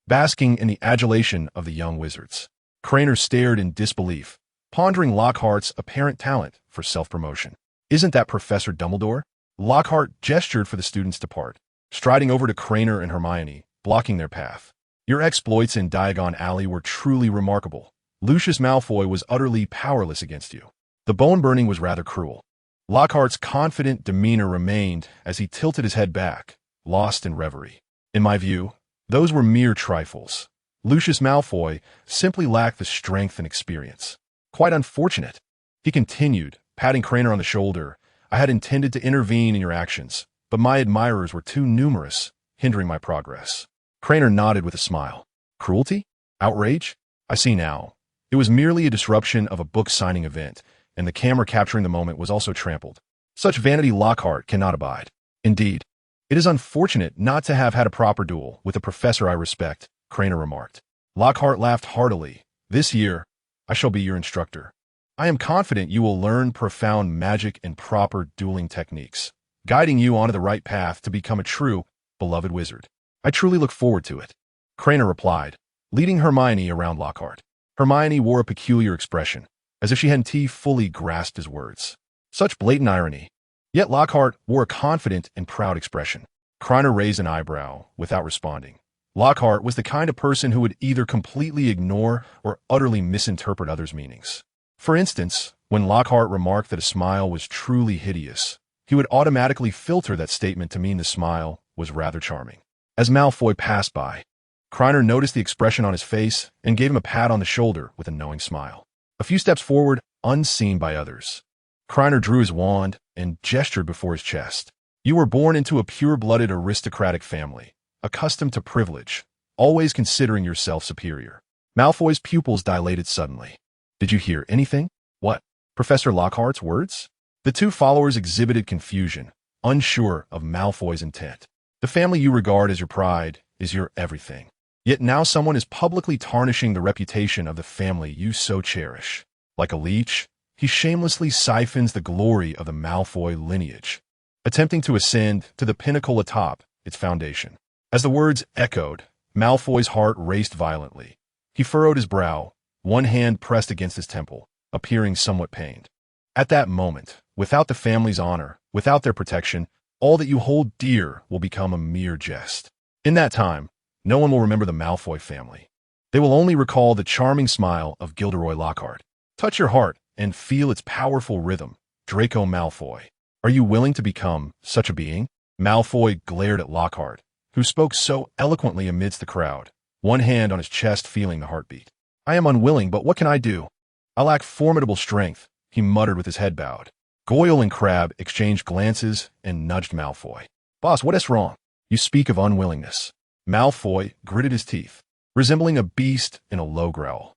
basking in the adulation of the young wizards. Krena stared in disbelief, pondering Lockhart's apparent talent for self-promotion. "Isn't that Professor Dumbledore?" Lockhart gestured for the students to part, striding over to Krena and Hermione, blocking their path. "Your exploits in Diagon Alley were truly remarkable. Lucius Malfoy was utterly powerless against you." The bone burning was rather cruel. Lockhart's confident demeanor remained as he tilted his head back, lost in reverie. "In my view, those were mere trifles. Lucius Malfoy simply lacked the strength and experience." "Quite unfortunate," he continued, patting Krena on the shoulder. "I had intended to intervene in your actions, but my admirers were too numerous, hindering my progress." Krena nodded with a smile. "Cruelty? Outrage? I see now. It was merely a disruption of a book-signing event, and the camera capturing the moment was also trampled. Such vanity Lockhart cannot abide. Indeed, it is unfortunate not to have had a proper duel with a professor I respect," Krena remarked. Lockhart laughed heartily. "This year, I shall be your instructor. I am confident you will learn profound magic and proper dueling techniques, guiding you onto the right path to become a true, beloved wizard. I truly look forward to it," Krena replied, leading Hermione around Lockhart. Hermione wore a peculiar expression, as if she hadn't fully grasped his words. Such blatant irony. Yet Lockhart wore a confident and proud expression. Krena raised an eyebrow without responding. Lockhart was the kind of person who would either completely ignore or utterly misinterpret others' meanings. For instance, when Lockhart remarked that a smile was truly hideous, he would automatically filter that statement to mean the smile was rather charming. As Malfoy passed by, Krena noticed the expression on his face and gave him a pat on the shoulder with a knowing smile. A few steps forward, unseen by others, Krena drew his wand and gestured before his chest. "You were born into a pure-blooded aristocratic family, accustomed to privilege, always considering yourself superior." Malfoy's pupils dilated suddenly. "Did you hear anything?" "What? Professor Lockhart's words?" The two followers exhibited confusion, unsure of Malfoy's intent. "The family you regard as your pride is your everything. Yet now someone is publicly tarnishing the reputation of the family you so cherish. Like a leech, he shamelessly siphons the glory of the Malfoy lineage, attempting to ascend to the pinnacle atop its foundation." As the words echoed, Malfoy's heart raced violently. He furrowed his brow, one hand pressed against his temple, appearing somewhat pained. At that moment, without the family's honor, without their protection, all that you hold dear will become a mere jest. In that time, no one will remember the Malfoy family. They will only recall the charming smile of Gilderoy Lockhart. Touch your heart and feel its powerful rhythm. Draco Malfoy. Are you willing to become such a being? Malfoy glared at Lockhart, who spoke so eloquently amidst the crowd, one hand on his chest feeling the heartbeat. I am unwilling, but what can I do? I lack formidable strength, he muttered with his head bowed. Goyle and Crabbe exchanged glances and nudged Malfoy. Boss, what is wrong? You speak of unwillingness. Malfoy gritted his teeth, resembling a beast in a low growl.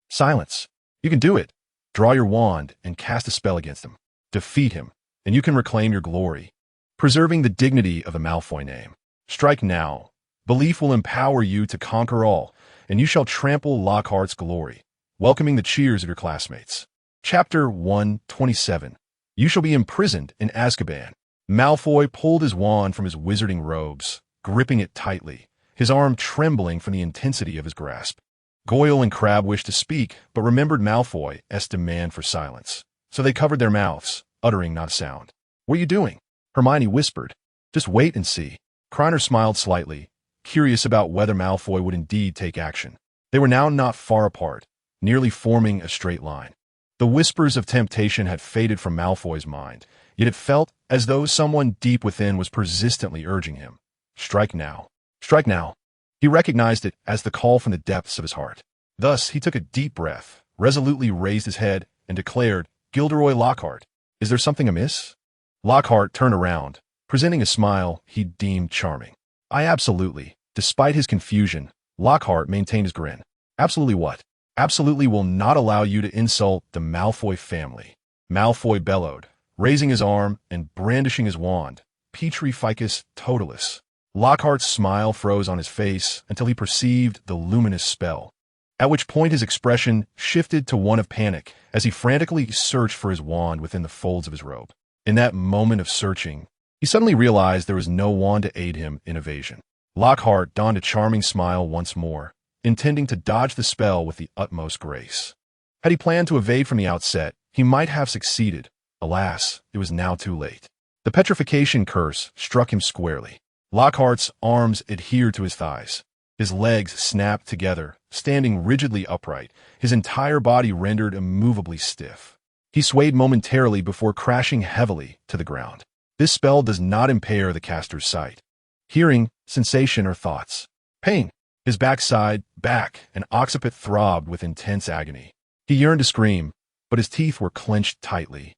Silence. You can do it. Draw your wand and cast a spell against him. Defeat him, and you can reclaim your glory, preserving the dignity of the Malfoy name. Strike now. Belief will empower you to conquer all, and you shall trample Lockhart's glory, welcoming the cheers of your classmates. Chapter 127. You shall be imprisoned in Azkaban. Malfoy pulled his wand from his wizarding robes, gripping it tightly, his arm trembling from the intensity of his grasp. Goyle and Crabbe wished to speak, but remembered Malfoy's demand for silence, so they covered their mouths, uttering not a sound. What are you doing? Hermione whispered. Just wait and see. Krena smiled slightly, curious about whether Malfoy would indeed take action. They were now not far apart, nearly forming a straight line. The whispers of temptation had faded from Malfoy's mind, yet it felt as though someone deep within was persistently urging him. Strike now. Strike now. He recognized it as the call from the depths of his heart. Thus, he took a deep breath, resolutely raised his head, and declared, Gilderoy Lockhart, is there something amiss? Lockhart turned around, presenting a smile he deemed charming. Absolutely. Despite his confusion, Lockhart maintained his grin. Absolutely what? Absolutely will not allow you to insult the Malfoy family. Malfoy bellowed, raising his arm and brandishing his wand. Petri Ficus Totalis. Lockhart's smile froze on his face until he perceived the luminous spell, at which point his expression shifted to one of panic as he frantically searched for his wand within the folds of his robe. In that moment of searching, he suddenly realized there was no wand to aid him in evasion. Lockhart donned a charming smile once more, intending to dodge the spell with the utmost grace. Had he planned to evade from the outset, he might have succeeded. Alas, it was now too late. The petrification curse struck him squarely. Lockhart's arms adhered to his thighs. His legs snapped together, standing rigidly upright, his entire body rendered immovably stiff. He swayed momentarily before crashing heavily to the ground. This spell does not impair the caster's sight, hearing, sensation, or thoughts. Pain. His backside, back, and occiput throbbed with intense agony. He yearned to scream, but his teeth were clenched tightly,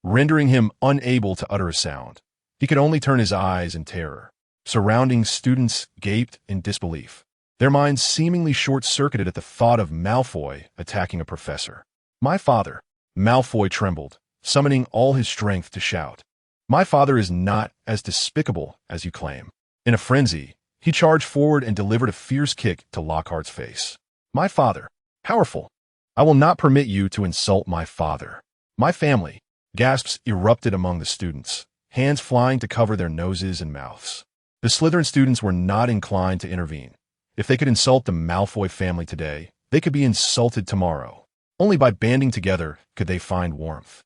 rendering him unable to utter a sound. He could only turn his eyes in terror. Surrounding students gaped in disbelief, their minds seemingly short-circuited at the thought of Malfoy attacking a professor. My father. Malfoy trembled, summoning all his strength to shout. My father is not as despicable as you claim. In a frenzy, he charged forward and delivered a fierce kick to Lockhart's face. My father. Powerful. I will not permit you to insult my father. My family. Gasps erupted among the students, hands flying to cover their noses and mouths. The Slytherin students were not inclined to intervene. If they could insult the Malfoy family today, they could be insulted tomorrow. Only by banding together could they find warmth.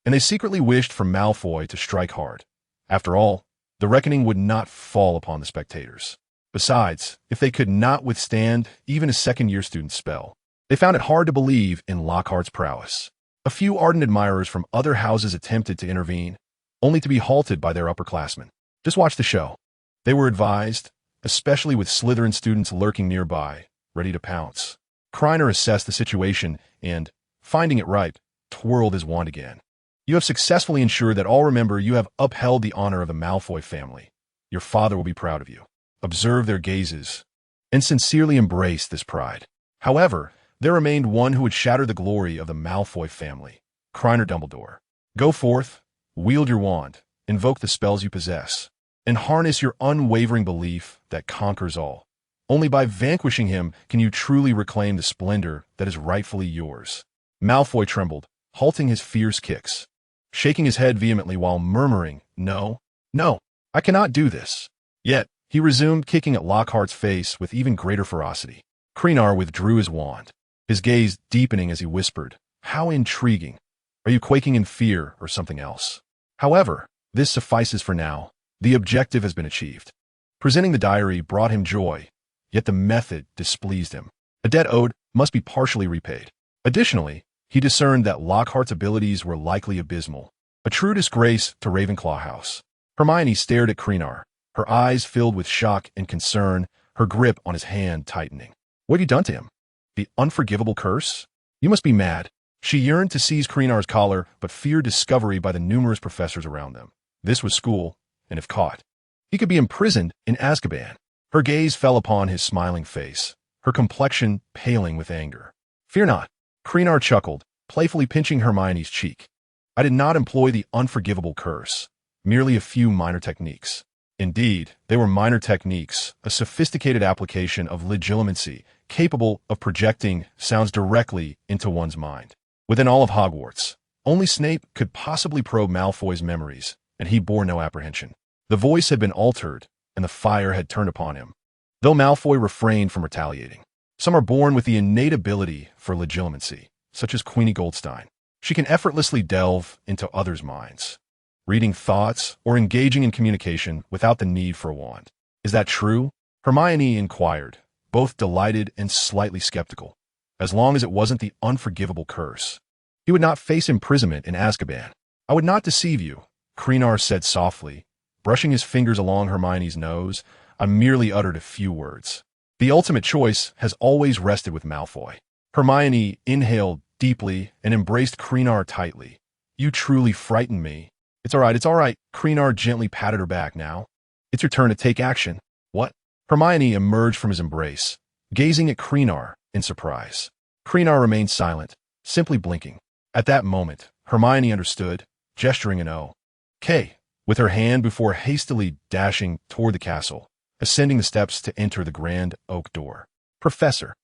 And they secretly wished for Malfoy to strike hard. After all, the reckoning would not fall upon the spectators. Besides, if they could not withstand even a second-year student's spell, they found it hard to believe in Lockhart's prowess. A few ardent admirers from other houses attempted to intervene, only to be halted by their upperclassmen. Just watch the show. They were advised, especially with Slytherin students lurking nearby, ready to pounce. Krena assessed the situation and, finding it ripe, twirled his wand again. You have successfully ensured that all remember you have upheld the honor of the Malfoy family. Your father will be proud of you. Observe their gazes, and sincerely embrace this pride. However, there remained one who would shatter the glory of the Malfoy family. Krena Dumbledore. Go forth, wield your wand, invoke the spells you possess, and harness your unwavering belief that conquers all. Only by vanquishing him can you truly reclaim the splendor that is rightfully yours. Malfoy trembled, halting his fierce kicks, shaking his head vehemently while murmuring, No, I cannot do this. Yet, he resumed kicking at Lockhart's face with even greater ferocity. Krena withdrew his wand, his gaze deepening as he whispered, How intriguing. Are you quaking in fear or something else? However, this suffices for now. The objective has been achieved. Presenting the diary brought him joy, yet the method displeased him. A debt owed must be partially repaid. Additionally, he discerned that Lockhart's abilities were likely abysmal, a true disgrace to Ravenclaw House. Hermione stared at Krena, her eyes filled with shock and concern, her grip on his hand tightening. What have you done to him? The unforgivable curse? You must be mad. She yearned to seize Krena's collar, but feared discovery by the numerous professors around them. This was school, and if caught, he could be imprisoned in Azkaban. Her gaze fell upon his smiling face, her complexion paling with anger. Fear not. Krena chuckled, playfully pinching Hermione's cheek. I did not employ the unforgivable curse, merely a few minor techniques. Indeed, they were minor techniques, a sophisticated application of legilimency, capable of projecting sounds directly into one's mind. Within all of Hogwarts, only Snape could possibly probe Malfoy's memories, and he bore no apprehension. The voice had been altered, and the fire had turned upon him, though Malfoy refrained from retaliating. Some are born with the innate ability for legilimency, such as Queenie Goldstein. She can effortlessly delve into others' minds, reading thoughts or engaging in communication without the need for a wand. Is that true? Hermione inquired, both delighted and slightly skeptical. As long as it wasn't the unforgivable curse, he would not face imprisonment in Azkaban. I would not deceive you, Krena said softly, brushing his fingers along Hermione's nose. I merely uttered a few words. The ultimate choice has always rested with Malfoy. Hermione inhaled deeply and embraced Krena tightly. You truly frightened me. It's all right. Krena gently patted her back. Now, it's your turn to take action. What? Hermione emerged from his embrace, gazing at Krena in surprise. Krena remained silent, simply blinking. At that moment, Hermione understood, gesturing an O.K. with her hand before hastily dashing toward the castle, ascending the steps to enter the grand oak door. Professor!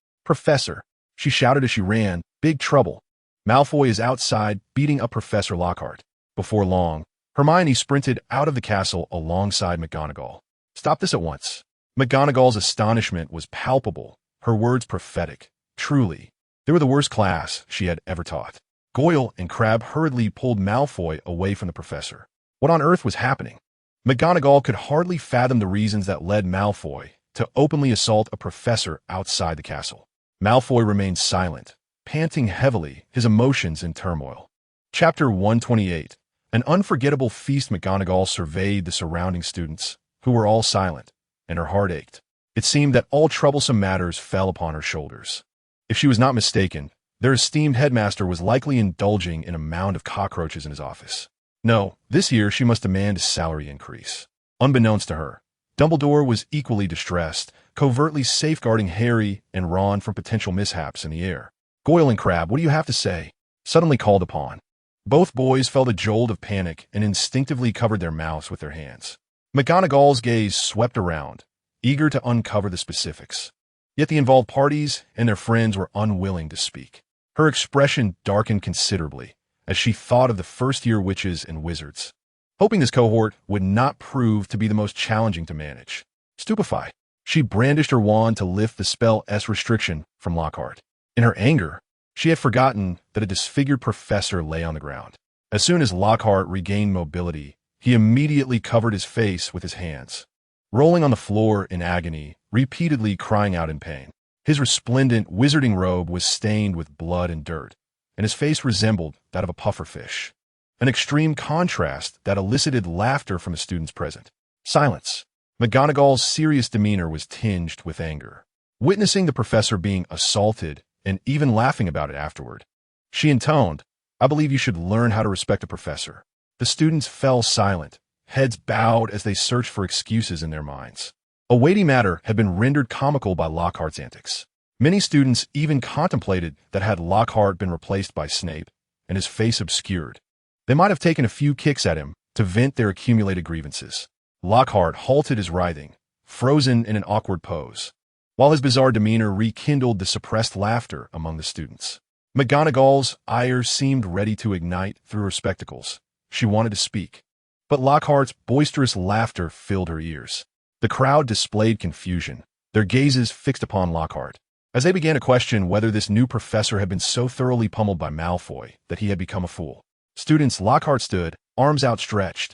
She shouted as she ran. Big trouble. Malfoy is outside, beating up Professor Lockhart. Before long, Hermione sprinted out of the castle alongside McGonagall. Stop this at once. McGonagall's astonishment was palpable, her words prophetic. Truly, they were the worst class she had ever taught. Goyle and Crabbe hurriedly pulled Malfoy away from the professor. What on earth was happening? McGonagall could hardly fathom the reasons that led Malfoy to openly assault a professor outside the castle. Malfoy remained silent, panting heavily, his emotions in turmoil. Chapter 128. An unforgettable feast. McGonagall surveyed the surrounding students, who were all silent, and her heart ached. It seemed that all troublesome matters fell upon her shoulders. If she was not mistaken, their esteemed headmaster was likely indulging in a mound of cockroaches in his office. No, this year she must demand a salary increase. Unbeknownst to her, Dumbledore was equally distressed, covertly safeguarding Harry and Ron from potential mishaps in the air. Goyle and Crabbe, what do you have to say? Suddenly called upon. Both boys felt a jolt of panic and instinctively covered their mouths with their hands. McGonagall's gaze swept around, eager to uncover the specifics. Yet the involved parties and their friends were unwilling to speak. Her expression darkened considerably as she thought of the first-year witches and wizards, hoping this cohort would not prove to be the most challenging to manage. Stupefied, she brandished her wand to lift the spell S restriction from Lockhart. In her anger, she had forgotten that a disfigured professor lay on the ground. As soon as Lockhart regained mobility, he immediately covered his face with his hands, rolling on the floor in agony, repeatedly crying out in pain. His resplendent wizarding robe was stained with blood and dirt, and his face resembled that of a pufferfish, an extreme contrast that elicited laughter from the students present. Silence. McGonagall's serious demeanor was tinged with anger. Witnessing the professor being assaulted and even laughing about it afterward, she intoned, I believe you should learn how to respect a professor. The students fell silent, heads bowed as they searched for excuses in their minds. A weighty matter had been rendered comical by Lockhart's antics. Many students even contemplated that had Lockhart been replaced by Snape and his face obscured, they might have taken a few kicks at him to vent their accumulated grievances. Lockhart halted his writhing, frozen in an awkward pose, while his bizarre demeanor rekindled the suppressed laughter among the students. McGonagall's ire seemed ready to ignite through her spectacles. She wanted to speak, but Lockhart's boisterous laughter filled her ears. The crowd displayed confusion, their gazes fixed upon Lockhart, as they began to question whether this new professor had been so thoroughly pummeled by Malfoy that he had become a fool. Students, Lockhart stood, arms outstretched,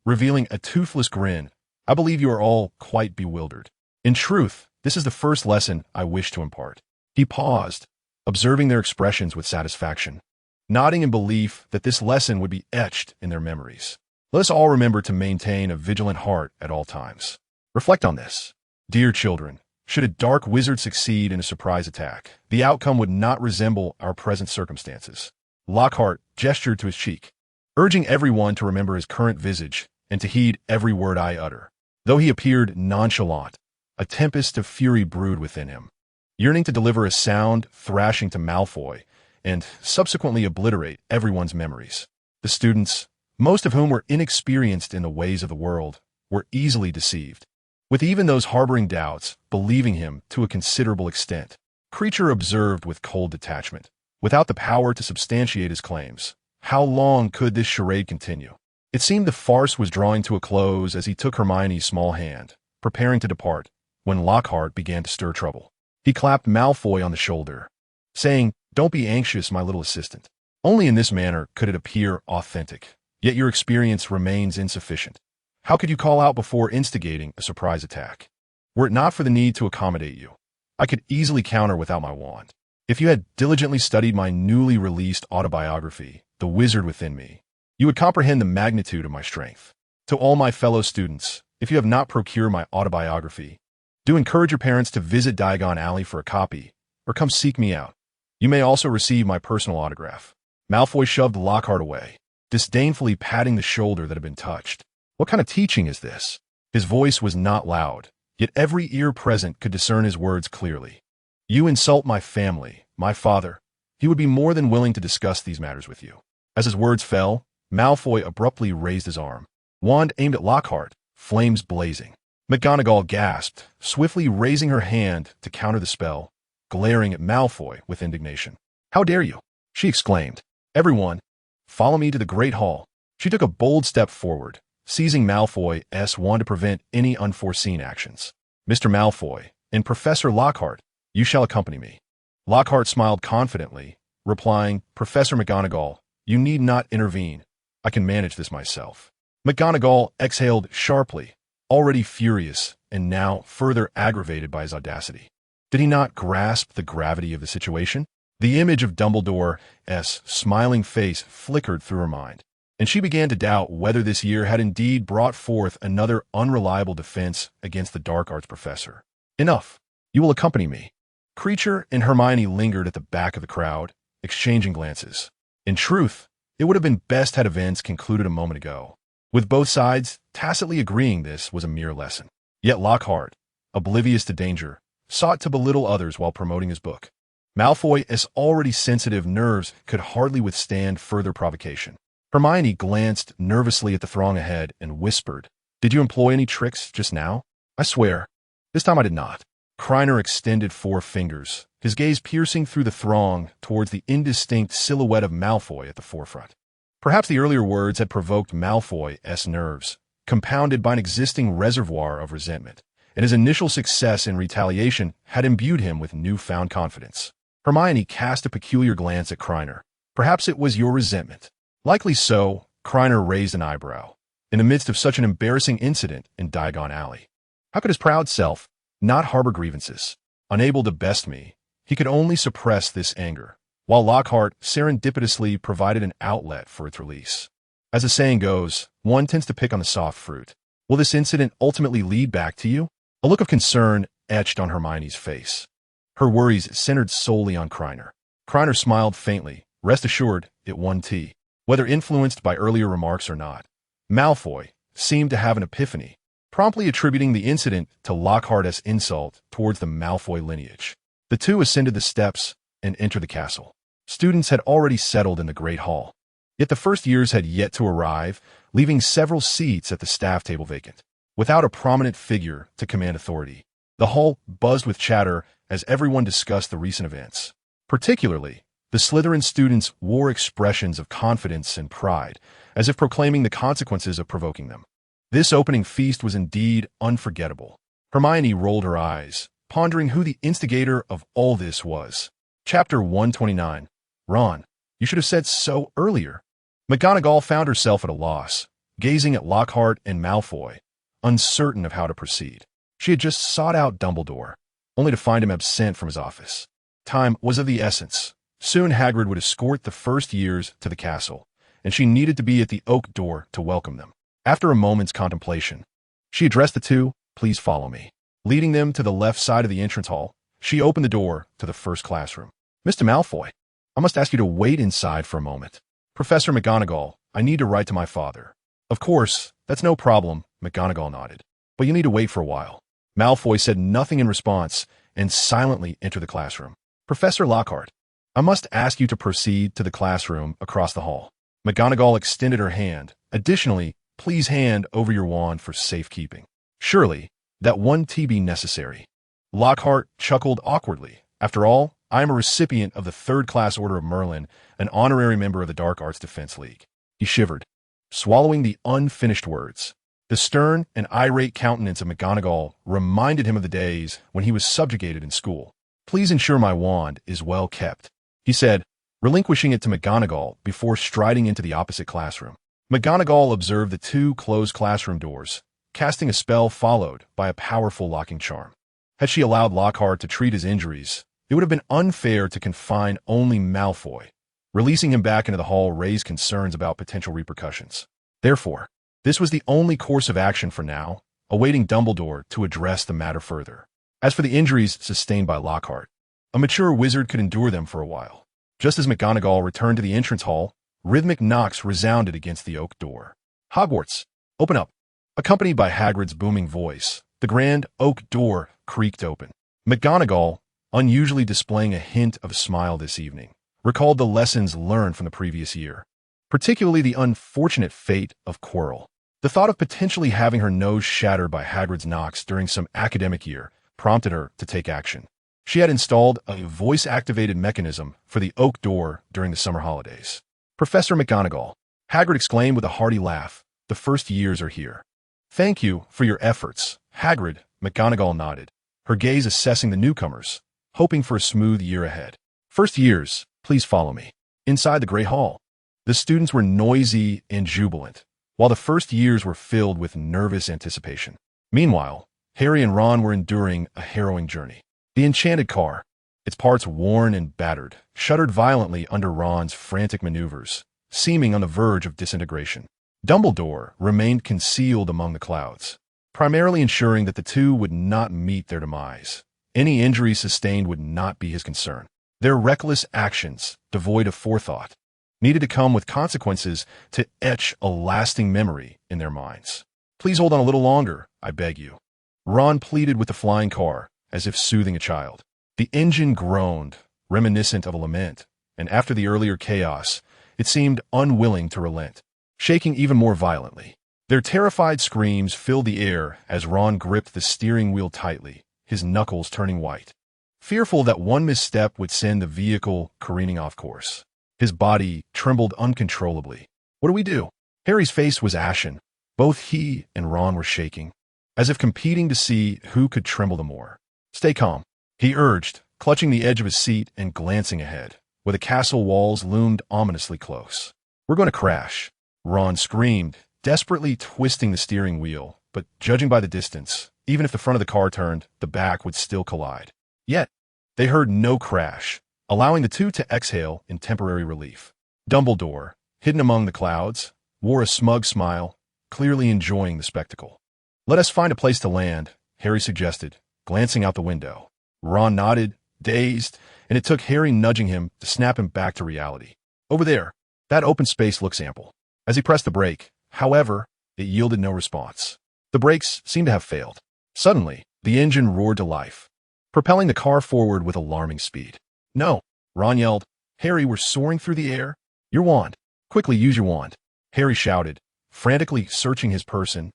revealing a toothless grin. I believe you are all quite bewildered. In truth, This is the first lesson I wish to impart." He paused, observing their expressions with satisfaction, nodding in belief that this lesson would be etched in their memories. Let us all remember to maintain a vigilant heart at all times. Reflect on this. Dear children, should a dark wizard succeed in a surprise attack, the outcome would not resemble our present circumstances. Lockhart gestured to his cheek, urging everyone to remember his current visage and to heed every word I utter. Though he appeared nonchalant, a tempest of fury brewed within him, yearning to deliver a sound thrashing to Malfoy and subsequently obliterate everyone's memories. The students, most of whom were inexperienced in the ways of the world, were easily deceived, with even those harboring doubts believing him to a considerable extent. Kreacher observed with cold detachment, without the power to substantiate his claims. How long could this charade continue? It seemed the farce was drawing to a close as he took Hermione's small hand, preparing to depart, when Lockhart began to stir trouble. He clapped Malfoy on the shoulder, saying, "Don't be anxious, my little assistant. Only in this manner could it appear authentic, yet your experience remains insufficient. How could you call out before instigating a surprise attack? Were it not for the need to accommodate you, I could easily counter without my wand. If you had diligently studied my newly released autobiography, The Wizard Within Me, you would comprehend the magnitude of my strength. To all my fellow students, if you have not procured my autobiography, do encourage your parents to visit Diagon Alley for a copy, or come seek me out. You may also receive my personal autograph." Malfoy shoved Lockhart away, disdainfully patting the shoulder that had been touched. What kind of teaching is this? His voice was not loud, yet every ear present could discern his words clearly. "You insult my family, my father. He would be more than willing to discuss these matters with you." As his words fell, Malfoy abruptly raised his arm, wand aimed at Lockhart, flames blazing. McGonagall gasped, swiftly raising her hand to counter the spell, glaring at Malfoy with indignation. "How dare you?" she exclaimed. "Everyone, follow me to the Great Hall." She took a bold step forward, seizing Malfoy's wand to prevent any unforeseen actions. "Mr. Malfoy and Professor Lockhart, you shall accompany me." Lockhart smiled confidently, replying, "Professor McGonagall, you need not intervene. I can manage this myself." McGonagall exhaled sharply, already furious and now further aggravated by his audacity. Did he not grasp the gravity of the situation? The image of Dumbledore's smiling face flickered through her mind, and she began to doubt whether this year had indeed brought forth another unreliable defense against the dark arts professor. "Enough. You will accompany me." Kreacher and Hermione lingered at the back of the crowd, exchanging glances. In truth, it would have been best had events concluded a moment ago, with both sides tacitly agreeing this was a mere lesson. Yet Lockhart, oblivious to danger, sought to belittle others while promoting his book. Malfoy's already sensitive nerves could hardly withstand further provocation. Hermione glanced nervously at the throng ahead and whispered, "Did you employ any tricks just now?" "I swear, this time I did not." Krena extended 4 fingers, his gaze piercing through the throng towards the indistinct silhouette of Malfoy at the forefront. Perhaps the earlier words had provoked Malfoy's nerves, compounded by an existing reservoir of resentment, and his initial success in retaliation had imbued him with newfound confidence. Hermione cast a peculiar glance at Krena. "Perhaps it was your resentment." "Likely so," Krena raised an eyebrow, in the midst of such an embarrassing incident in Diagon Alley. How could his proud self not harbor grievances? Unable to best me, he could only suppress this anger, while Lockhart serendipitously provided an outlet for its release. As the saying goes, one tends to pick on the soft fruit. Will this incident ultimately lead back to you? A look of concern etched on Hermione's face. Her worries centered solely on Krena. Krena smiled faintly. Rest assured, it won tea. Whether influenced by earlier remarks or not, Malfoy seemed to have an epiphany, promptly attributing the incident to Lockhart's insult towards the Malfoy lineage. The two ascended the steps and entered the castle. Students had already settled in the Great Hall, yet the first years had yet to arrive, leaving several seats at the staff table vacant. Without a prominent figure to command authority, the hall buzzed with chatter as everyone discussed the recent events. Particularly, the Slytherin students wore expressions of confidence and pride, as if proclaiming the consequences of provoking them. This opening feast was indeed unforgettable. Hermione rolled her eyes, pondering who the instigator of all this was. Chapter 129. Ron, you should have said so earlier. McGonagall found herself at a loss, gazing at Lockhart and Malfoy, uncertain of how to proceed. She had just sought out Dumbledore, only to find him absent from his office. Time was of the essence. Soon Hagrid would escort the first years to the castle, and she needed to be at the oak door to welcome them. After a moment's contemplation, she addressed the two, "Please follow me." Leading them to the left side of the entrance hall, she opened the door to the first classroom. "Mr. Malfoy, I must ask you to wait inside for a moment. Professor McGonagall, I need to write to my father." "Of course, that's no problem," McGonagall nodded. "But you need to wait for a while." Malfoy said nothing in response and silently entered the classroom. "Professor Lockhart, I must ask you to proceed to the classroom across the hall." McGonagall extended her hand. "Additionally, please hand over your wand for safekeeping." "Surely, that won't be necessary." Lockhart chuckled awkwardly. "After all, I am a recipient of the third-class Order of Merlin, an honorary member of the Dark Arts Defense League." He shivered, swallowing the unfinished words. The stern and irate countenance of McGonagall reminded him of the days when he was subjugated in school. "Please ensure my wand is well kept," he said, relinquishing it to McGonagall before striding into the opposite classroom. McGonagall observed the two closed classroom doors, casting a spell followed by a powerful locking charm. Had she allowed Lockhart to treat his injuries, it would have been unfair to confine only Malfoy. Releasing him back into the hall raised concerns about potential repercussions. Therefore, this was the only course of action for now, awaiting Dumbledore to address the matter further. As for the injuries sustained by Lockhart, a mature wizard could endure them for a while. Just as McGonagall returned to the entrance hall, rhythmic knocks resounded against the oak door. "Hogwarts, open up!" Accompanied by Hagrid's booming voice, the grand oak door creaked open. McGonagall, unusually displaying a hint of a smile this evening, recalled the lessons learned from the previous year, particularly the unfortunate fate of Quirrell. The thought of potentially having her nose shattered by Hagrid's knocks during some academic year prompted her to take action. She had installed a voice-activated mechanism for the oak door during the summer holidays. "Professor McGonagall," Hagrid exclaimed with a hearty laugh, "the first years are here." "Thank you for your efforts, Hagrid," McGonagall nodded, her gaze assessing the newcomers, hoping for a smooth year ahead. "First years, please follow me." Inside the Great Hall, the students were noisy and jubilant, while the first years were filled with nervous anticipation. Meanwhile, Harry and Ron were enduring a harrowing journey. The enchanted car, its parts worn and battered, shuddered violently under Ron's frantic maneuvers, seeming on the verge of disintegration. Dumbledore remained concealed among the clouds, primarily ensuring that the two would not meet their demise. Any injuries sustained would not be his concern. Their reckless actions, devoid of forethought, needed to come with consequences to etch a lasting memory in their minds. "Please hold on a little longer, I beg you," Ron pleaded with the flying car, as if soothing a child. The engine groaned, reminiscent of a lament, and after the earlier chaos, it seemed unwilling to relent, shaking even more violently. Their terrified screams filled the air as Ron gripped the steering wheel tightly, his knuckles turning white, fearful that one misstep would send the vehicle careening off course. His body trembled uncontrollably. "What do we do?" Harry's face was ashen. Both he and Ron were shaking, as if competing to see who could tremble the more. "Stay calm," he urged, clutching the edge of his seat and glancing ahead, where the castle walls loomed ominously close. "We're going to crash," Ron screamed, desperately twisting the steering wheel, but judging by the distance, even if the front of the car turned, the back would still collide. Yet, they heard no crash, allowing the two to exhale in temporary relief. Dumbledore, hidden among the clouds, wore a smug smile, clearly enjoying the spectacle. "Let us find a place to land," Harry suggested, glancing out the window. Ron nodded, dazed, and it took Harry nudging him to snap him back to reality. "Over there, that open space looks ample." As he pressed the brake, however, it yielded no response. The brakes seemed to have failed. Suddenly, the engine roared to life, propelling the car forward with alarming speed. "No!" Ron yelled. "Harry, we're soaring through the air." "Your wand. Quickly use your wand," Harry shouted, frantically searching his person,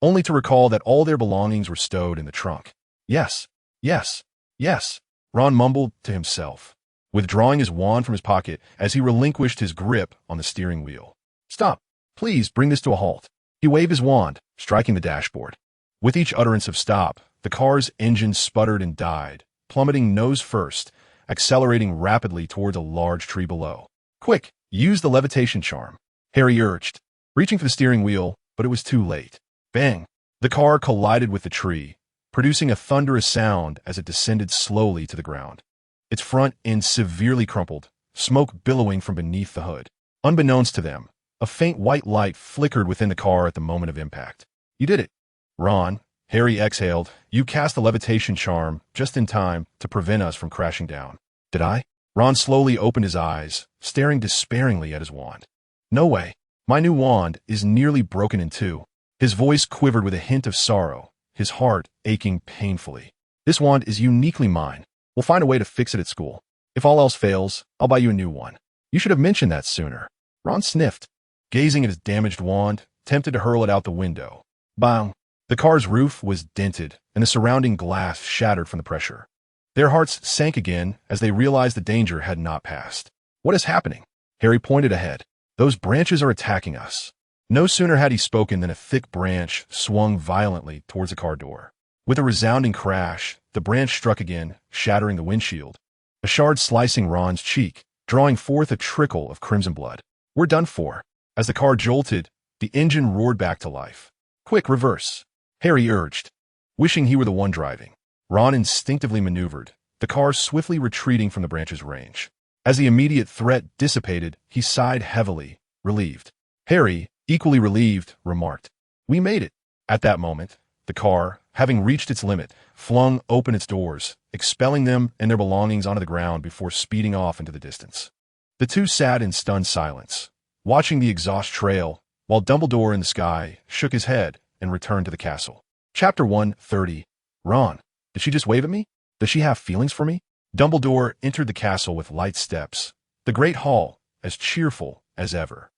only to recall that all their belongings were stowed in the trunk. "Yes, yes, yes," Ron mumbled to himself, withdrawing his wand from his pocket as he relinquished his grip on the steering wheel. "Stop. Please bring this to a halt." He waved his wand, striking the dashboard. With each utterance of stop, the car's engine sputtered and died, plummeting nose first, accelerating rapidly towards a large tree below. "Quick, use the levitation charm," Harry urged, reaching for the steering wheel, but it was too late. Bang! The car collided with the tree, producing a thunderous sound as it descended slowly to the ground. Its front end severely crumpled, smoke billowing from beneath the hood. Unbeknownst to them, a faint white light flickered within the car at the moment of impact. "You did it, Ron," Harry exhaled. "You cast the levitation charm just in time to prevent us from crashing down." "Did I?" Ron slowly opened his eyes, staring despairingly at his wand. "No way. My new wand is nearly broken in two." His voice quivered with a hint of sorrow, his heart aching painfully. "This wand is uniquely mine. We'll find a way to fix it at school. If all else fails, I'll buy you a new one." "You should have mentioned that sooner." Ron sniffed, gazing at his damaged wand, tempted to hurl it out the window. Bang! The car's roof was dented, and the surrounding glass shattered from the pressure. Their hearts sank again as they realized the danger had not passed. "What is happening?" Harry pointed ahead. "Those branches are attacking us." No sooner had he spoken than a thick branch swung violently towards the car door. With a resounding crash, the branch struck again, shattering the windshield, a shard slicing Ron's cheek, drawing forth a trickle of crimson blood. "We're done for." As the car jolted, the engine roared back to life. "Quick, reverse," Harry urged, wishing he were the one driving. Ron instinctively maneuvered, the car swiftly retreating from the branch's range. As the immediate threat dissipated, he sighed heavily, relieved. Harry, equally relieved, remarked, "We made it." At that moment, the car, having reached its limit, flung open its doors, expelling them and their belongings onto the ground before speeding off into the distance. The two sat in stunned silence, watching the exhaust trail, while Dumbledore in the sky shook his head and returned to the castle. Chapter 130. Ron, did she just wave at me? Does she have feelings for me? Dumbledore entered the castle with light steps, the great hall as cheerful as ever.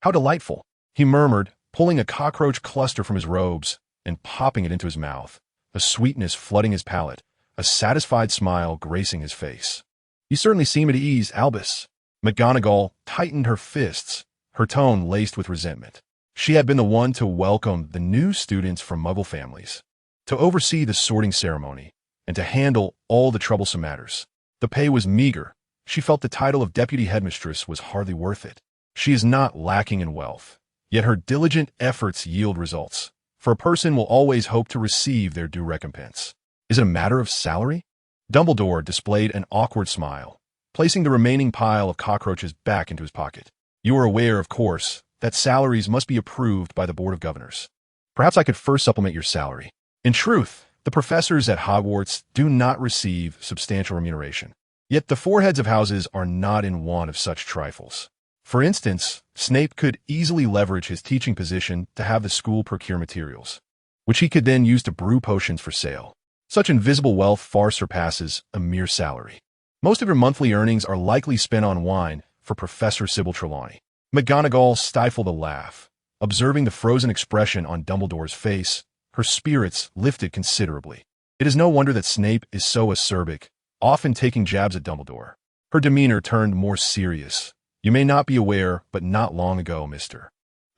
"How delightful," he murmured, pulling a cockroach cluster from his robes and popping it into his mouth, a sweetness flooding his palate, a satisfied smile gracing his face. "You certainly seem at ease, Albus." McGonagall tightened her fists, her tone laced with resentment. She had been the one to welcome the new students from Muggle families, to oversee the sorting ceremony, and to handle all the troublesome matters. The pay was meager. She felt the title of deputy headmistress was hardly worth it. She is not lacking in wealth, yet her diligent efforts yield results, for a person will always hope to receive their due recompense. Is it a matter of salary? Dumbledore displayed an awkward smile, placing the remaining pile of cockroaches back into his pocket. "You are aware, of course, that salaries must be approved by the Board of Governors. Perhaps I could first supplement your salary. In truth, the professors at Hogwarts do not receive substantial remuneration. Yet the four heads of houses are not in want of such trifles. For instance, Snape could easily leverage his teaching position to have the school procure materials, which he could then use to brew potions for sale. Such invisible wealth far surpasses a mere salary. Most of your monthly earnings are likely spent on wine for Professor Sybil Trelawney." McGonagall stifled a laugh. Observing the frozen expression on Dumbledore's face, her spirits lifted considerably. It is no wonder that Snape is so acerbic, often taking jabs at Dumbledore. Her demeanor turned more serious. "You may not be aware, but not long ago, Mr.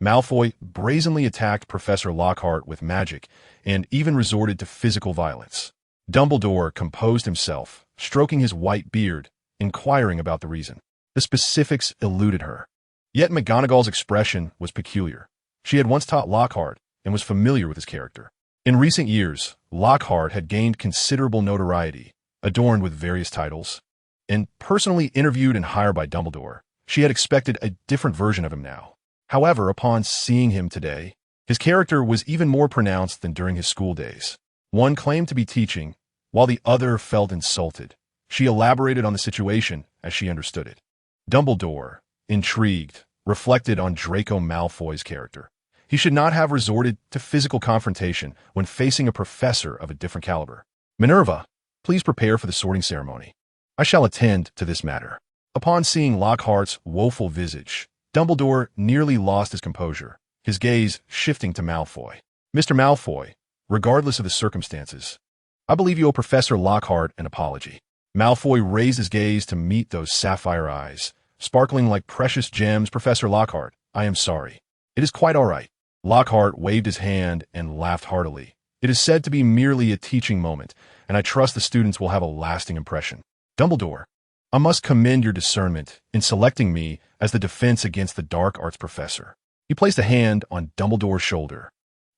Malfoy brazenly attacked Professor Lockhart with magic and even resorted to physical violence." Dumbledore composed himself, stroking his white beard, inquiring about the reason. The specifics eluded her. Yet McGonagall's expression was peculiar. She had once taught Lockhart and was familiar with his character. In recent years, Lockhart had gained considerable notoriety, adorned with various titles, and personally interviewed and hired by Dumbledore. She had expected a different version of him now. However, upon seeing him today, his character was even more pronounced than during his school days. One claimed to be teaching, while the other felt insulted. She elaborated on the situation as she understood it. Dumbledore, intrigued, reflected on Draco Malfoy's character. He should not have resorted to physical confrontation when facing a professor of a different caliber. "Minerva, please prepare for the sorting ceremony. I shall attend to this matter." Upon seeing Lockhart's woeful visage, Dumbledore nearly lost his composure, his gaze shifting to Malfoy. "Mr. Malfoy, regardless of the circumstances, I believe you owe Professor Lockhart an apology." Malfoy raised his gaze to meet those sapphire eyes, sparkling like precious gems. "Professor Lockhart, I am sorry. It is quite all right." Lockhart waved his hand and laughed heartily. "It is said to be merely a teaching moment, and I trust the students will have a lasting impression." "Dumbledore, I must commend your discernment in selecting me as the defense against the dark arts professor." He placed a hand on Dumbledore's shoulder.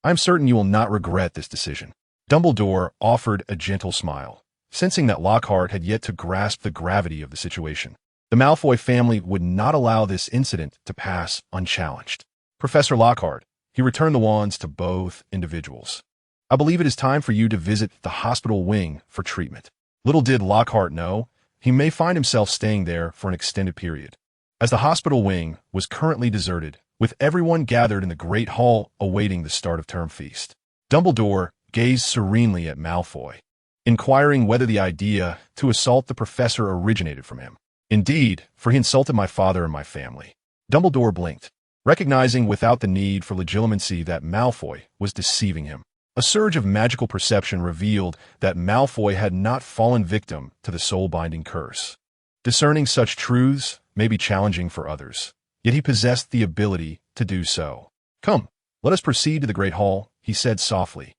"I am certain you will not regret this decision." Dumbledore offered a gentle smile, sensing that Lockhart had yet to grasp the gravity of the situation. The Malfoy family would not allow this incident to pass unchallenged. Professor Lockhart, he returned the wands to both individuals. I believe it is time for you to visit the hospital wing for treatment. Little did Lockhart know, he may find himself staying there for an extended period. As the hospital wing was currently deserted, with everyone gathered in the Great Hall awaiting the start of term feast, Dumbledore gazed serenely at Malfoy, inquiring whether the idea to assault the professor originated from him. Indeed, for he insulted my father and my family. Dumbledore blinked, recognizing without the need for legitimacy that Malfoy was deceiving him. A surge of magical perception revealed that Malfoy had not fallen victim to the soul-binding curse. Discerning such truths may be challenging for others, yet he possessed the ability to do so. Come, let us proceed to the Great Hall, he said softly,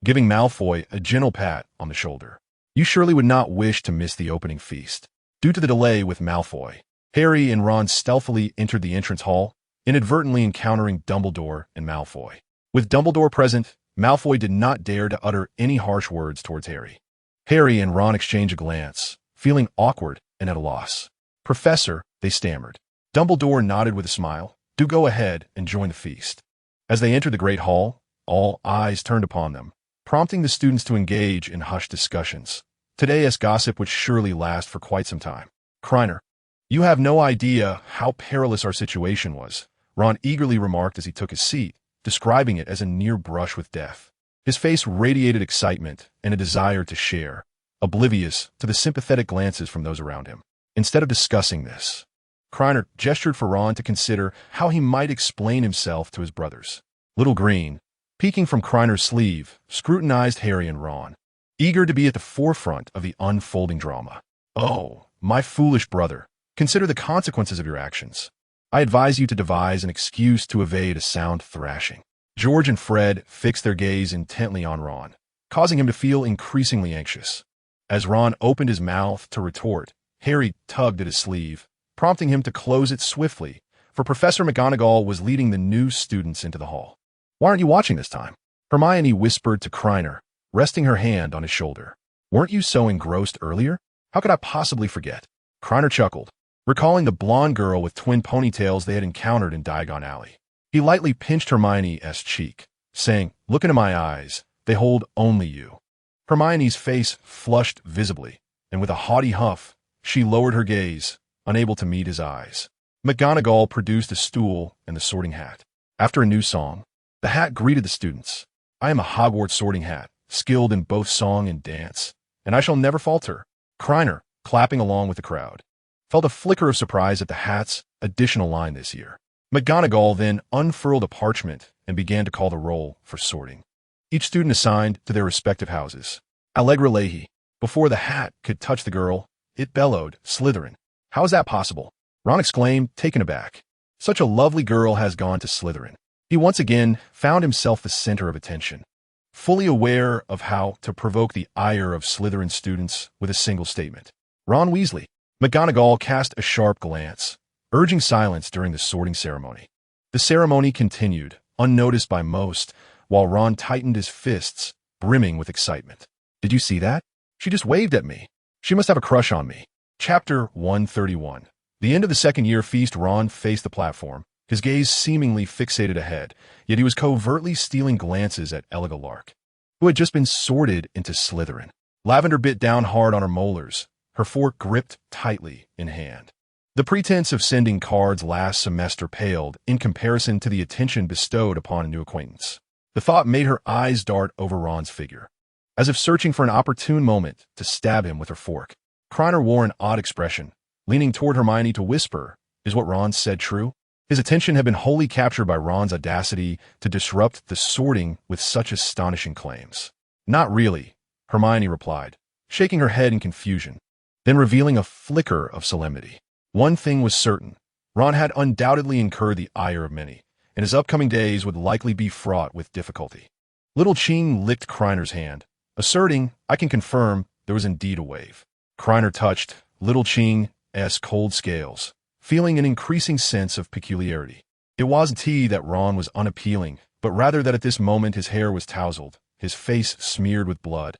giving Malfoy a gentle pat on the shoulder. You surely would not wish to miss the opening feast. Due to the delay with Malfoy, Harry and Ron stealthily entered the entrance hall, inadvertently encountering Dumbledore and Malfoy. With Dumbledore present, Malfoy did not dare to utter any harsh words towards Harry. Harry and Ron exchanged a glance, feeling awkward and at a loss. Professor, they stammered. Dumbledore nodded with a smile. Do go ahead and join the feast. As they entered the Great Hall, all eyes turned upon them, prompting the students to engage in hushed discussions. Today's gossip would surely last for quite some time. Krena, you have no idea how perilous our situation was, Ron eagerly remarked as he took his seat, describing it as a near brush with death. His face radiated excitement and a desire to share, oblivious to the sympathetic glances from those around him. Instead of discussing this, Krena gestured for Ron to consider how he might explain himself to his brothers. Little Green, peeking from Krener's sleeve, scrutinized Harry and Ron, eager to be at the forefront of the unfolding drama. Oh, my foolish brother, consider the consequences of your actions. I advise you to devise an excuse to evade a sound thrashing. George and Fred fixed their gaze intently on Ron, causing him to feel increasingly anxious. As Ron opened his mouth to retort, Harry tugged at his sleeve, prompting him to close it swiftly, for Professor McGonagall was leading the new students into the hall. Why aren't you watching this time? Hermione whispered to Krena, resting her hand on his shoulder. Weren't you so engrossed earlier? How could I possibly forget? Krena chuckled, recalling the blonde girl with twin ponytails they had encountered in Diagon Alley. He lightly pinched Hermione's cheek, saying, Look into my eyes. They hold only you. Hermione's face flushed visibly, and with a haughty huff, she lowered her gaze, unable to meet his eyes. McGonagall produced a stool and the sorting hat. After a new song, the hat greeted the students. I am a Hogwarts sorting hat, skilled in both song and dance, and I shall never falter. Krena, clapping along with the crowd, felt a flicker of surprise at the hat's additional line this year. McGonagall then unfurled a parchment and began to call the roll for sorting. Each student assigned to their respective houses. Allegra Leahy. Before the hat could touch the girl, it bellowed, Slytherin. How is that possible? Ron exclaimed, taken aback. Such a lovely girl has gone to Slytherin. He once again found himself the center of attention, fully aware of how to provoke the ire of Slytherin students with a single statement. Ron Weasley. McGonagall cast a sharp glance, urging silence during the sorting ceremony. The ceremony continued, unnoticed by most, while Ron tightened his fists, brimming with excitement. Did you see that? She just waved at me. She must have a crush on me. Chapter 131. The end of the second year feast. Ron faced the platform, his gaze seemingly fixated ahead, yet he was covertly stealing glances at Elega Lark, who had just been sorted into Slytherin. Lavender bit down hard on her molars, her fork gripped tightly in hand. The pretense of sending cards last semester paled in comparison to the attention bestowed upon a new acquaintance. The thought made her eyes dart over Ron's figure, as if searching for an opportune moment to stab him with her fork. Krena wore an odd expression, leaning toward Hermione to whisper, Is what Ron said true? His attention had been wholly captured by Ron's audacity to disrupt the sorting with such astonishing claims. Not really, Hermione replied, shaking her head in confusion, then revealing a flicker of solemnity. One thing was certain. Ron had undoubtedly incurred the ire of many, and his upcoming days would likely be fraught with difficulty. Little Ching licked Krener's hand, asserting, I can confirm there was indeed a wave. Krena touched Little Ching's cold scales, feeling an increasing sense of peculiarity. It wasn't he that Ron was unappealing, but rather that at this moment his hair was tousled, his face smeared with blood,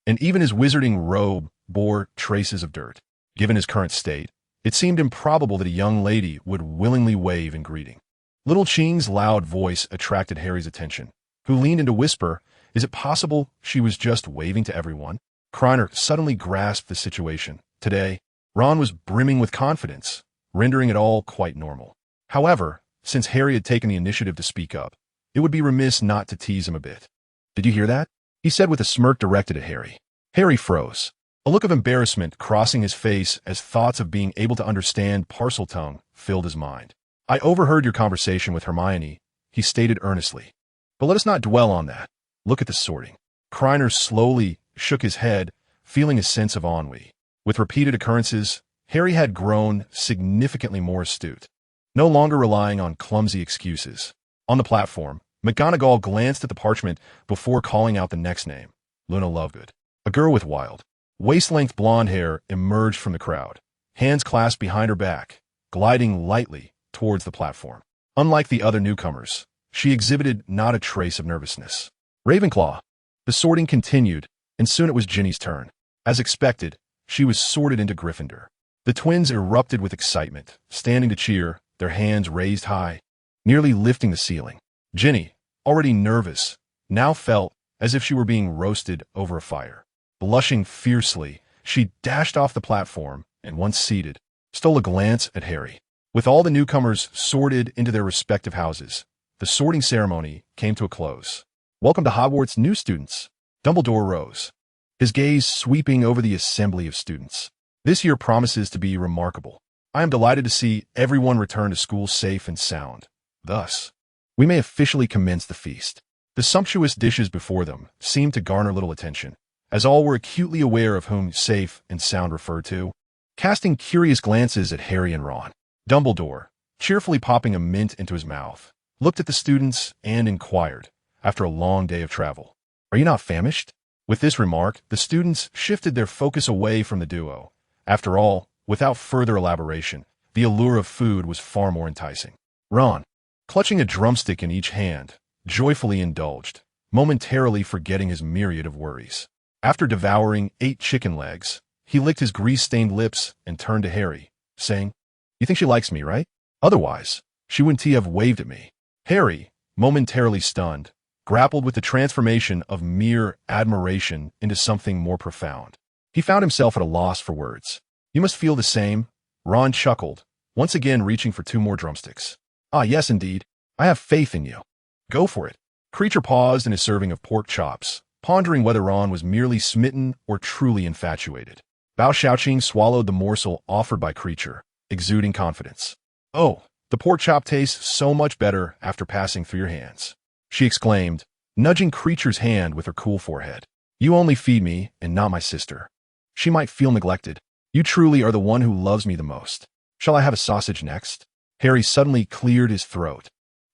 and even his wizarding robe bore traces of dirt. Given his current state, it seemed improbable that a young lady would willingly wave in greeting. Little Ching's loud voice attracted Harry's attention, who leaned in to whisper, "Is it possible she was just waving to everyone?" Krena suddenly grasped the situation. Today, Ron was brimming with confidence, rendering it all quite normal. However, since Harry had taken the initiative to speak up, it would be remiss not to tease him a bit. "Did you hear that?" he said with a smirk directed at Harry. Harry froze, a look of embarrassment crossing his face as thoughts of being able to understand Parseltongue filled his mind. "I overheard your conversation with Hermione," he stated earnestly. "But let us not dwell on that. Look at the sorting." Krena slowly shook his head, feeling a sense of ennui. With repeated occurrences, Harry had grown significantly more astute, no longer relying on clumsy excuses. On the platform, McGonagall glanced at the parchment before calling out the next name, Luna Lovegood. A girl with wild, waist-length blonde hair emerged from the crowd, hands clasped behind her back, gliding lightly towards the platform. Unlike the other newcomers, she exhibited not a trace of nervousness. Ravenclaw. The sorting continued, and soon it was Ginny's turn. As expected, she was sorted into Gryffindor. The twins erupted with excitement, standing to cheer, their hands raised high, nearly lifting the ceiling. Ginny, already nervous, now felt as if she were being roasted over a fire. Blushing fiercely, she dashed off the platform and, once seated, stole a glance at Harry. With all the newcomers sorted into their respective houses, the sorting ceremony came to a close. "Welcome to Hogwarts, new students." Dumbledore rose, his gaze sweeping over the assembly of students. "This year promises to be remarkable. I am delighted to see everyone return to school safe and sound. Thus, we may officially commence the feast." The sumptuous dishes before them seemed to garner little attention, as all were acutely aware of whom safe and sound referred to, casting curious glances at Harry and Ron. Dumbledore, cheerfully popping a mint into his mouth, looked at the students and inquired, after a long day of travel, "Are you not famished?" With this remark, the students shifted their focus away from the duo. After all, without further elaboration, the allure of food was far more enticing. Ron, clutching a drumstick in each hand, joyfully indulged, momentarily forgetting his myriad of worries. After devouring 8 chicken legs, he licked his grease-stained lips and turned to Harry, saying, "You think she likes me, right? Otherwise, she wouldn't have waved at me." Harry, momentarily stunned, grappled with the transformation of mere admiration into something more profound. He found himself at a loss for words. "You must feel the same," Ron chuckled, once again reaching for 2 more drumsticks. "Ah, yes, indeed. I have faith in you. Go for it." Creature paused in his serving of pork chops, pondering whether Ron was merely smitten or truly infatuated. Bao Shaoqing swallowed the morsel offered by Creature, exuding confidence. "Oh, the pork chop tastes so much better after passing through your hands," she exclaimed, nudging Creature's hand with her cool forehead. "You only feed me and not my sister. She might feel neglected. You truly are the one who loves me the most. Shall I have a sausage next?" Harry suddenly cleared his throat,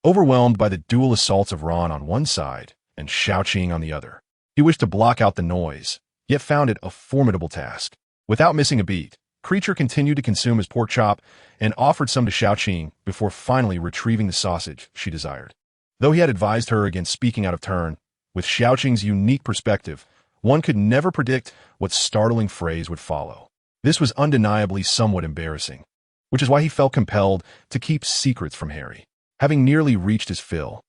overwhelmed by the dual assaults of Ron on one side and Shaoqing on the other. He wished to block out the noise, yet found it a formidable task. Without missing a beat, Creature continued to consume his pork chop and offered some to Shaoqing before finally retrieving the sausage she desired. Though he had advised her against speaking out of turn, with Shaoqing's unique perspective, one could never predict what startling phrase would follow. This was undeniably somewhat embarrassing, which is why he felt compelled to keep secrets from Harry. Having nearly reached his fill,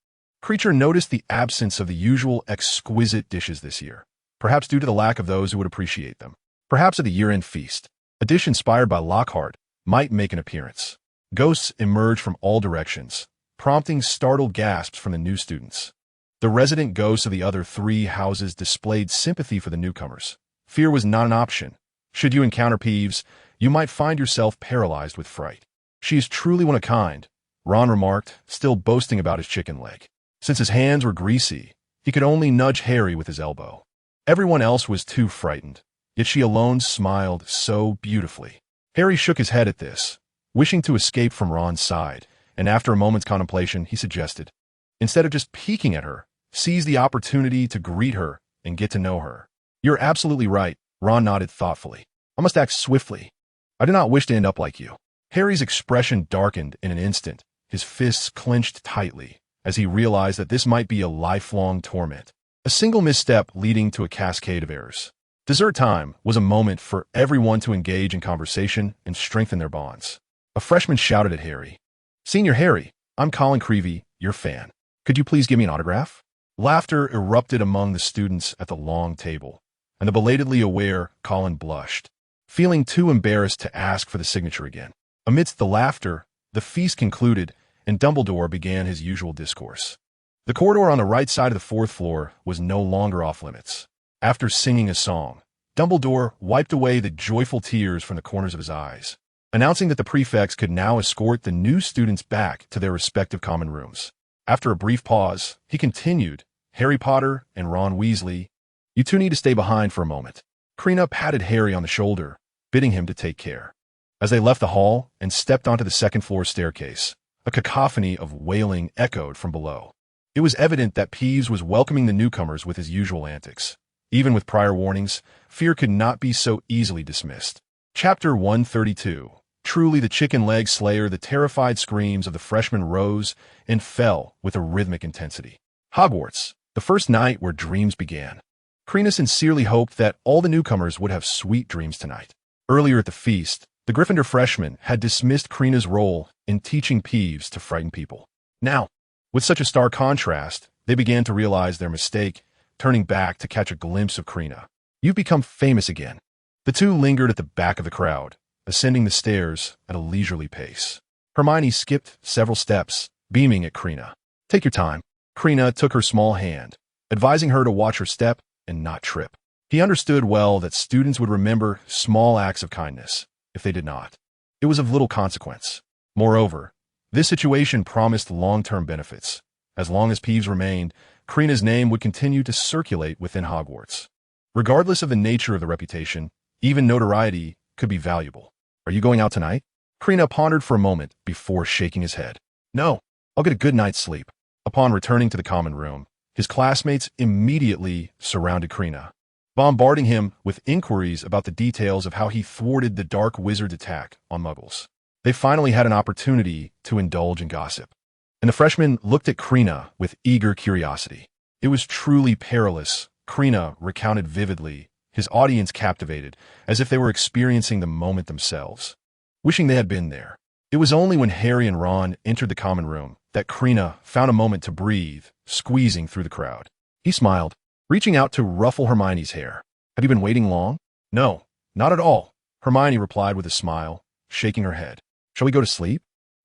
Creature noticed the absence of the usual exquisite dishes this year, perhaps due to the lack of those who would appreciate them. Perhaps at the year-end feast, a dish inspired by Lockhart might make an appearance. Ghosts emerged from all directions, prompting startled gasps from the new students. The resident ghosts of the other 3 houses displayed sympathy for the newcomers. Fear was not an option. Should you encounter Peeves, you might find yourself paralyzed with fright. "She is truly one of a kind," Ron remarked, still boasting about his chicken leg. Since his hands were greasy, he could only nudge Harry with his elbow. Everyone else was too frightened, yet she alone smiled so beautifully. Harry shook his head at this, wishing to escape from Ron's side, and after a moment's contemplation, he suggested, "Instead of just peeking at her, seize the opportunity to greet her and get to know her." "You're absolutely right," Ron nodded thoughtfully. "I must act swiftly. I do not wish to end up like you." Harry's expression darkened in an instant, his fists clenched tightly, as he realized that this might be a lifelong torment. a single misstep leading to a cascade of errors. Dessert time was a moment for everyone to engage in conversation and strengthen their bonds. A freshman shouted at Harry, "Senior Harry, I'm Colin Creevy, your fan. Could you please give me an autograph?" Laughter erupted among the students at the long table, and the belatedly aware Colin blushed, feeling too embarrassed to ask for the signature again. Amidst the laughter, the feast concluded, and Dumbledore began his usual discourse. The corridor on the right side of the fourth floor was no longer off limits. After singing a song, Dumbledore wiped away the joyful tears from the corners of his eyes, announcing that the prefects could now escort the new students back to their respective common rooms. After a brief pause, he continued, "Harry Potter and Ron Weasley, you two need to stay behind for a moment." Krena patted Harry on the shoulder, bidding him to take care. As they left the hall and stepped onto the second-floor staircase, a cacophony of wailing echoed from below. It was evident that Peeves was welcoming the newcomers with his usual antics. Even with prior warnings, fear could not be so easily dismissed. Chapter 132. Truly the chicken leg slayer. The terrified screams of the freshmen rose and fell with a rhythmic intensity. Hogwarts, the first night where dreams began. Krena sincerely hoped that all the newcomers would have sweet dreams tonight. Earlier at the feast, the Gryffindor freshmen had dismissed Krena's role in teaching Peeves to frighten people. Now, with such a stark contrast, they began to realize their mistake, turning back to catch a glimpse of Krena. "You've become famous again." The two lingered at the back of the crowd, ascending the stairs at a leisurely pace. Hermione skipped several steps, beaming at Krena. "Take your time." Krena took her small hand, advising her to watch her step and not trip. He understood well that students would remember small acts of kindness. If they did not, it was of little consequence. Moreover, this situation promised long-term benefits. As long as Peeves remained, Krena's name would continue to circulate within Hogwarts. Regardless of the nature of the reputation, even notoriety could be valuable. "Are you going out tonight?" Krena pondered for a moment before shaking his head. "No, I'll get a good night's sleep." Upon returning to the common room, his classmates immediately surrounded Krena, bombarding him with inquiries about the details of how he thwarted the Dark Wizard's attack on Muggles. They finally had an opportunity to indulge in gossip, and the freshmen looked at Krena with eager curiosity. It was truly perilous, Krena recounted vividly, his audience captivated, as if they were experiencing the moment themselves, wishing they had been there. It was only when Harry and Ron entered the common room that Krena found a moment to breathe, squeezing through the crowd. He smiled, reaching out to ruffle Hermione's hair. "Have you been waiting long?" "No, not at all," Hermione replied with a smile, shaking her head. "Shall we go to sleep?"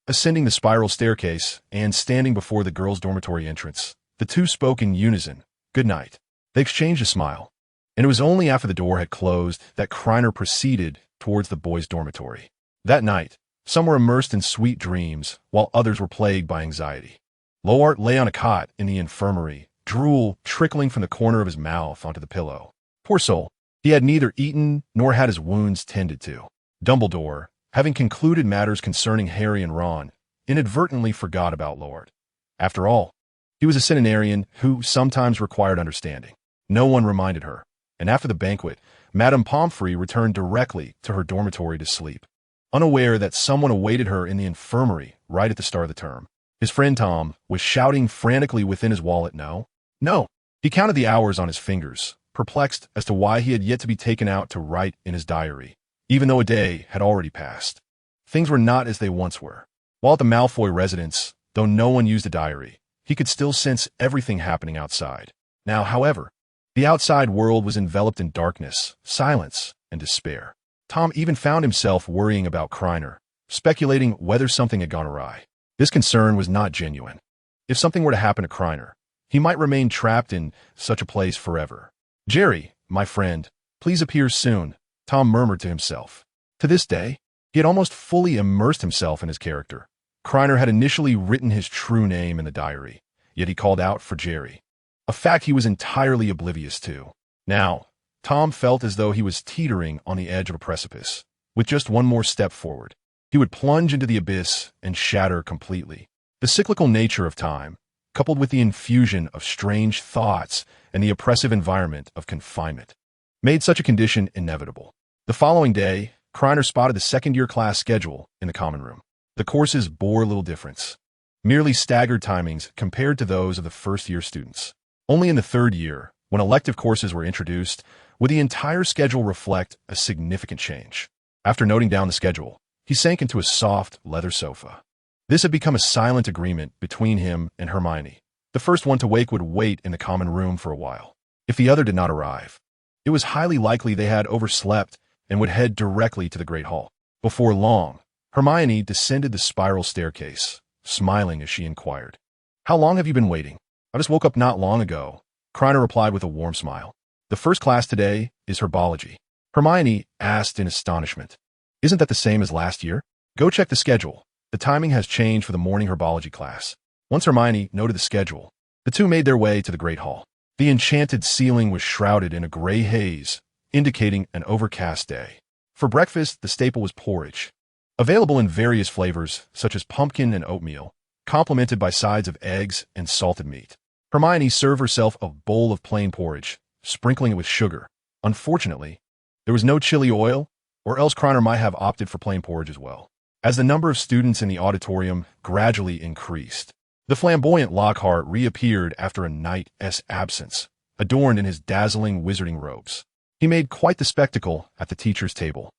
Ascending the spiral staircase and standing before the girls' dormitory entrance, the two spoke in unison, "Good night." They exchanged a smile, and it was only after the door had closed that Kreiner proceeded towards the boys' dormitory. That night, some were immersed in sweet dreams, while others were plagued by anxiety. Loart lay on a cot in the infirmary, drool trickling from the corner of his mouth onto the pillow. Poor soul, he had neither eaten nor had his wounds tended to. Dumbledore, having concluded matters concerning Harry and Ron, inadvertently forgot about Loart. After all, he was a centenarian who sometimes required understanding. No one reminded her, and after the banquet, Madame Pomfrey returned directly to her dormitory to sleep, unaware that someone awaited her in the infirmary right at the start of the term. His friend Tom was shouting frantically within his wallet, "No, no." He counted the hours on his fingers, perplexed as to why he had yet to be taken out to write in his diary, even though a day had already passed. Things were not as they once were. While at the Malfoy residence, though no one used a diary, he could still sense everything happening outside. Now, however, the outside world was enveloped in darkness, silence, and despair. Tom even found himself worrying about Kreiner, speculating whether something had gone awry. This concern was not genuine. If something were to happen to Kreiner, he might remain trapped in such a place forever. "Jerry, my friend, please appear soon," Tom murmured to himself. To this day, he had almost fully immersed himself in his character. Kreiner had initially written his true name in the diary, yet he called out for Jerry, a fact he was entirely oblivious to. Now, Tom felt as though he was teetering on the edge of a precipice. With just one more step forward, he would plunge into the abyss and shatter completely. The cyclical nature of time, coupled with the infusion of strange thoughts and the oppressive environment of confinement, made such a condition inevitable. The following day, Kreiner spotted the second-year class schedule in the common room. The courses bore little difference, merely staggered timings compared to those of the first-year students. Only in the third year, when elective courses were introduced, would the entire schedule reflect a significant change. After noting down the schedule, he sank into a soft, leather sofa. This had become a silent agreement between him and Hermione. The first one to wake would wait in the common room for a while. If the other did not arrive, it was highly likely they had overslept and would head directly to the Great Hall. Before long, Hermione descended the spiral staircase, smiling as she inquired, "How long have you been waiting?" "I just woke up not long ago," Krena replied with a warm smile. "The first class today is herbology." Hermione asked in astonishment, "Isn't that the same as last year?" "Go check the schedule. The timing has changed for the morning herbology class." Once Hermione noted the schedule, the two made their way to the Great Hall. The enchanted ceiling was shrouded in a gray haze, indicating an overcast day. For breakfast, the staple was porridge, available in various flavors such as pumpkin and oatmeal, complemented by sides of eggs and salted meat. Hermione served herself a bowl of plain porridge, sprinkling it with sugar. Unfortunately, there was no chili oil, or else Krena might have opted for plain porridge as well. As the number of students in the auditorium gradually increased, the flamboyant Lockhart reappeared after a night's absence, adorned in his dazzling wizarding robes. He made quite the spectacle at the teacher's table,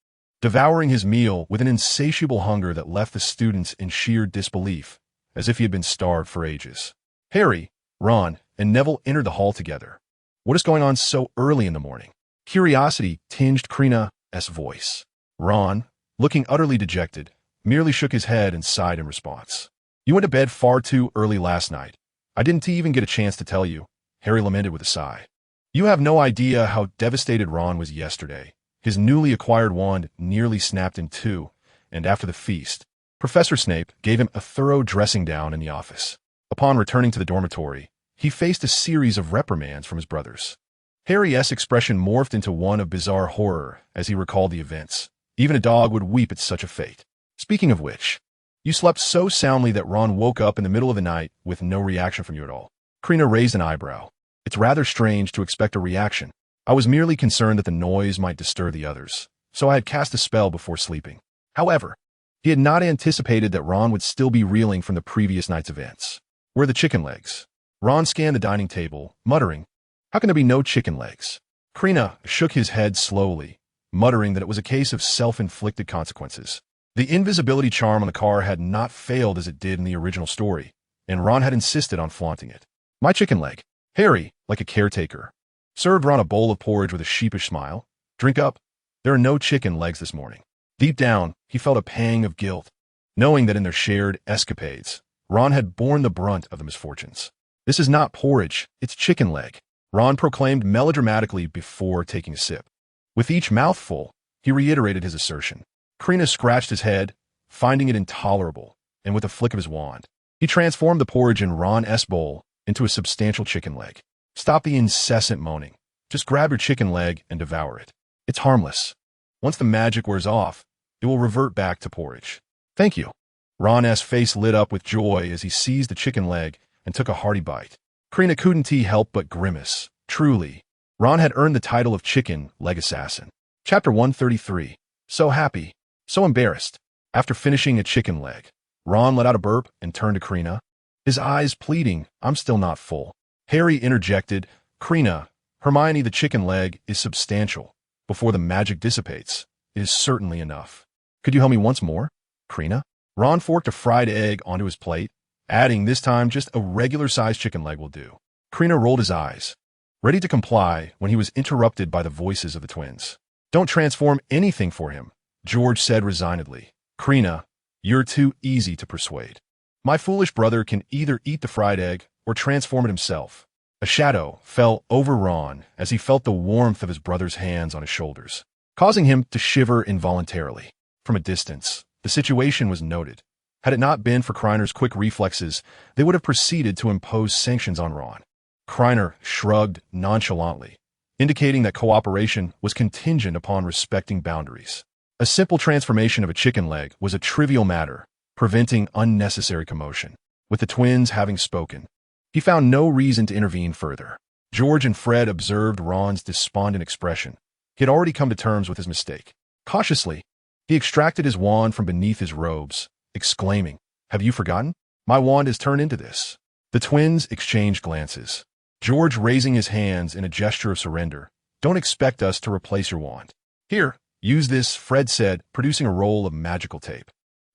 devouring his meal with an insatiable hunger that left the students in sheer disbelief, as if he had been starved for ages. Harry, Ron, and Neville entered the hall together. "What is going on so early in the morning?" Curiosity tinged Krena's voice. Ron, looking utterly dejected, merely shook his head and sighed in response. "You went to bed far too early last night. I didn't even get a chance to tell you," Harry lamented with a sigh. "You have no idea how devastated Ron was yesterday. His newly acquired wand nearly snapped in two, and after the feast, Professor Snape gave him a thorough dressing down in the office. Upon returning to the dormitory, he faced a series of reprimands from his brothers." Harry's expression morphed into one of bizarre horror as he recalled the events. Even a dog would weep at such a fate. "Speaking of which, you slept so soundly that Ron woke up in the middle of the night with no reaction from you at all." Krena raised an eyebrow. "It's rather strange to expect a reaction. I was merely concerned that the noise might disturb the others, so I had cast a spell before sleeping." However, he had not anticipated that Ron would still be reeling from the previous night's events. "Where are the chicken legs?" Ron scanned the dining table, muttering, "How can there be no chicken legs?" Krena shook his head slowly, muttering that it was a case of self-inflicted consequences. The invisibility charm on the car had not failed as it did in the original story, and Ron had insisted on flaunting it. "My chicken leg." Harry, like a caretaker, served Ron a bowl of porridge with a sheepish smile. "Drink up. There are no chicken legs this morning." Deep down, he felt a pang of guilt, knowing that in their shared escapades, Ron had borne the brunt of the misfortunes. "This is not porridge, it's chicken leg," Ron proclaimed melodramatically before taking a sip. With each mouthful, he reiterated his assertion. Krena scratched his head, finding it intolerable, and with a flick of his wand, he transformed the porridge in Ron's bowl into a substantial chicken leg. "Stop the incessant moaning. Just grab your chicken leg and devour it. It's harmless. Once the magic wears off, it will revert back to porridge." "Thank you." Ron's face lit up with joy as he seized the chicken leg and took a hearty bite. Krena couldn't help but grimace. Truly, Ron had earned the title of chicken leg assassin. Chapter 133. So happy, so embarrassed. After finishing a chicken leg, Ron let out a burp and turned to Krena, his eyes pleading, "I'm still not full." Harry interjected, "Krena, Hermione, the chicken leg is substantial. Before the magic dissipates, it is certainly enough. Could you help me once more, Krena?" Ron forked a fried egg onto his plate, adding this time just a regular-sized chicken leg will do. Krena rolled his eyes, ready to comply when he was interrupted by the voices of the twins. "Don't transform anything for him," George said resignedly. "Krena, you're too easy to persuade. My foolish brother can either eat the fried egg or transform it himself." A shadow fell over Ron as he felt the warmth of his brother's hands on his shoulders, causing him to shiver involuntarily. From a distance, the situation was noted. Had it not been for Krener's quick reflexes, they would have proceeded to impose sanctions on Ron. Krener shrugged nonchalantly, indicating that cooperation was contingent upon respecting boundaries. A simple transformation of a chicken leg was a trivial matter, preventing unnecessary commotion. With the twins having spoken, he found no reason to intervene further. George and Fred observed Ron's despondent expression. He had already come to terms with his mistake. Cautiously, he extracted his wand from beneath his robes, exclaiming, "Have you forgotten? My wand has turned into this." The twins exchanged glances. George raising his hands in a gesture of surrender. Don't expect us to replace your wand. Here, use this, Fred said, producing a roll of magical tape.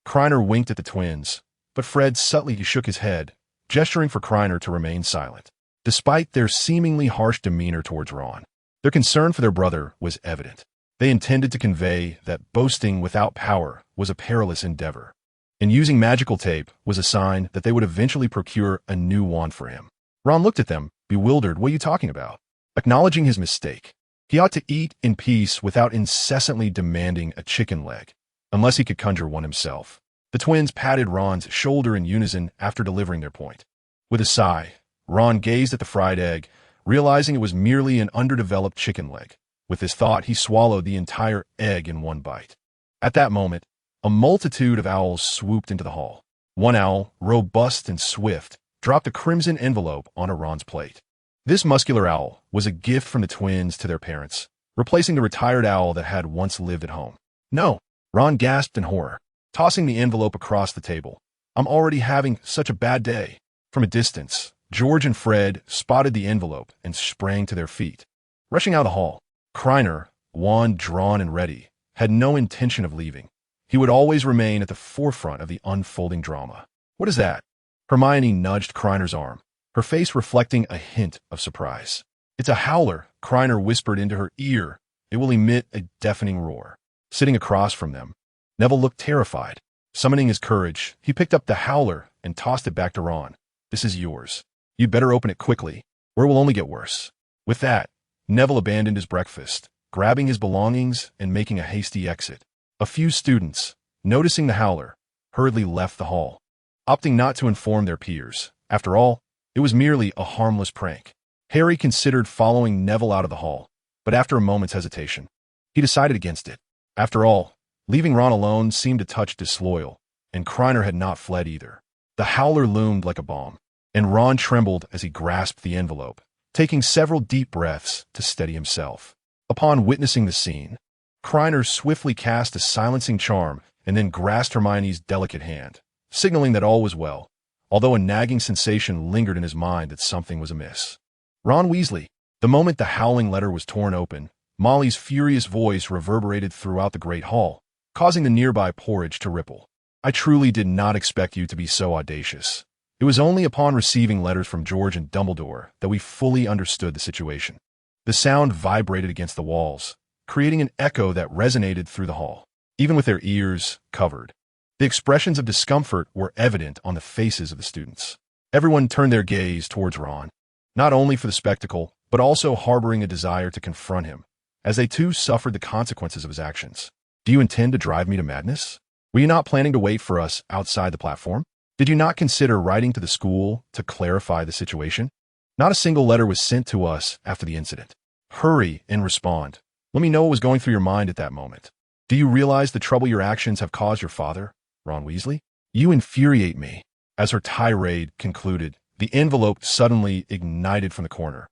Krena winked at the twins, but Fred subtly shook his head, gesturing for Krena to remain silent. Despite their seemingly harsh demeanor towards Ron, their concern for their brother was evident. They intended to convey that boasting without power was a perilous endeavor, and using magical tape was a sign that they would eventually procure a new wand for him. Ron looked at them, bewildered. What are you talking about? Acknowledging his mistake. He ought to eat in peace without incessantly demanding a chicken leg, unless he could conjure one himself. The twins patted Ron's shoulder in unison after delivering their point. With a sigh, Ron gazed at the fried egg, realizing it was merely an underdeveloped chicken leg. With this thought, he swallowed the entire egg in one bite. At that moment, a multitude of owls swooped into the hall. One owl, robust and swift, dropped a crimson envelope onto Ron's plate. This muscular owl was a gift from the twins to their parents, replacing the retired owl that had once lived at home. No, Ron gasped in horror, tossing the envelope across the table. I'm already having such a bad day. From a distance, George and Fred spotted the envelope and sprang to their feet. Rushing out of the hall, Krena, wand drawn and ready, had no intention of leaving. He would always remain at the forefront of the unfolding drama. What is that? Hermione nudged Krener's arm, her face reflecting a hint of surprise. It's a howler, Krena whispered into her ear. It will emit a deafening roar. Sitting across from them, Neville looked terrified. Summoning his courage, he picked up the howler and tossed it back to Ron. This is yours. You'd better open it quickly, or it will only get worse. With that, Neville abandoned his breakfast, grabbing his belongings and making a hasty exit. A few students, noticing the howler, hurriedly left the hall, opting not to inform their peers. After all, it was merely a harmless prank. Harry considered following Neville out of the hall, but after a moment's hesitation, he decided against it. After all, leaving Ron alone seemed a touch disloyal, and Krena had not fled either. The howler loomed like a bomb, and Ron trembled as he grasped the envelope, taking several deep breaths to steady himself. Upon witnessing the scene, Krena swiftly cast a silencing charm and then grasped Hermione's delicate hand, signaling that all was well, although a nagging sensation lingered in his mind that something was amiss. Ron Weasley. The moment the howling letter was torn open, Molly's furious voice reverberated throughout the great hall, causing the nearby porridge to ripple. I truly did not expect you to be so audacious. It was only upon receiving letters from George and Dumbledore that we fully understood the situation. The sound vibrated against the walls, creating an echo that resonated through the hall, even with their ears covered. The expressions of discomfort were evident on the faces of the students. Everyone turned their gaze towards Ron, not only for the spectacle, but also harboring a desire to confront him, as they too suffered the consequences of his actions. Do you intend to drive me to madness? Were you not planning to wait for us outside the platform? Did you not consider writing to the school to clarify the situation? Not a single letter was sent to us after the incident. Hurry and respond. Let me know what was going through your mind at that moment. Do you realize the trouble your actions have caused your father, Ron Weasley? You infuriate me. As her tirade concluded, the envelope suddenly ignited from the corner,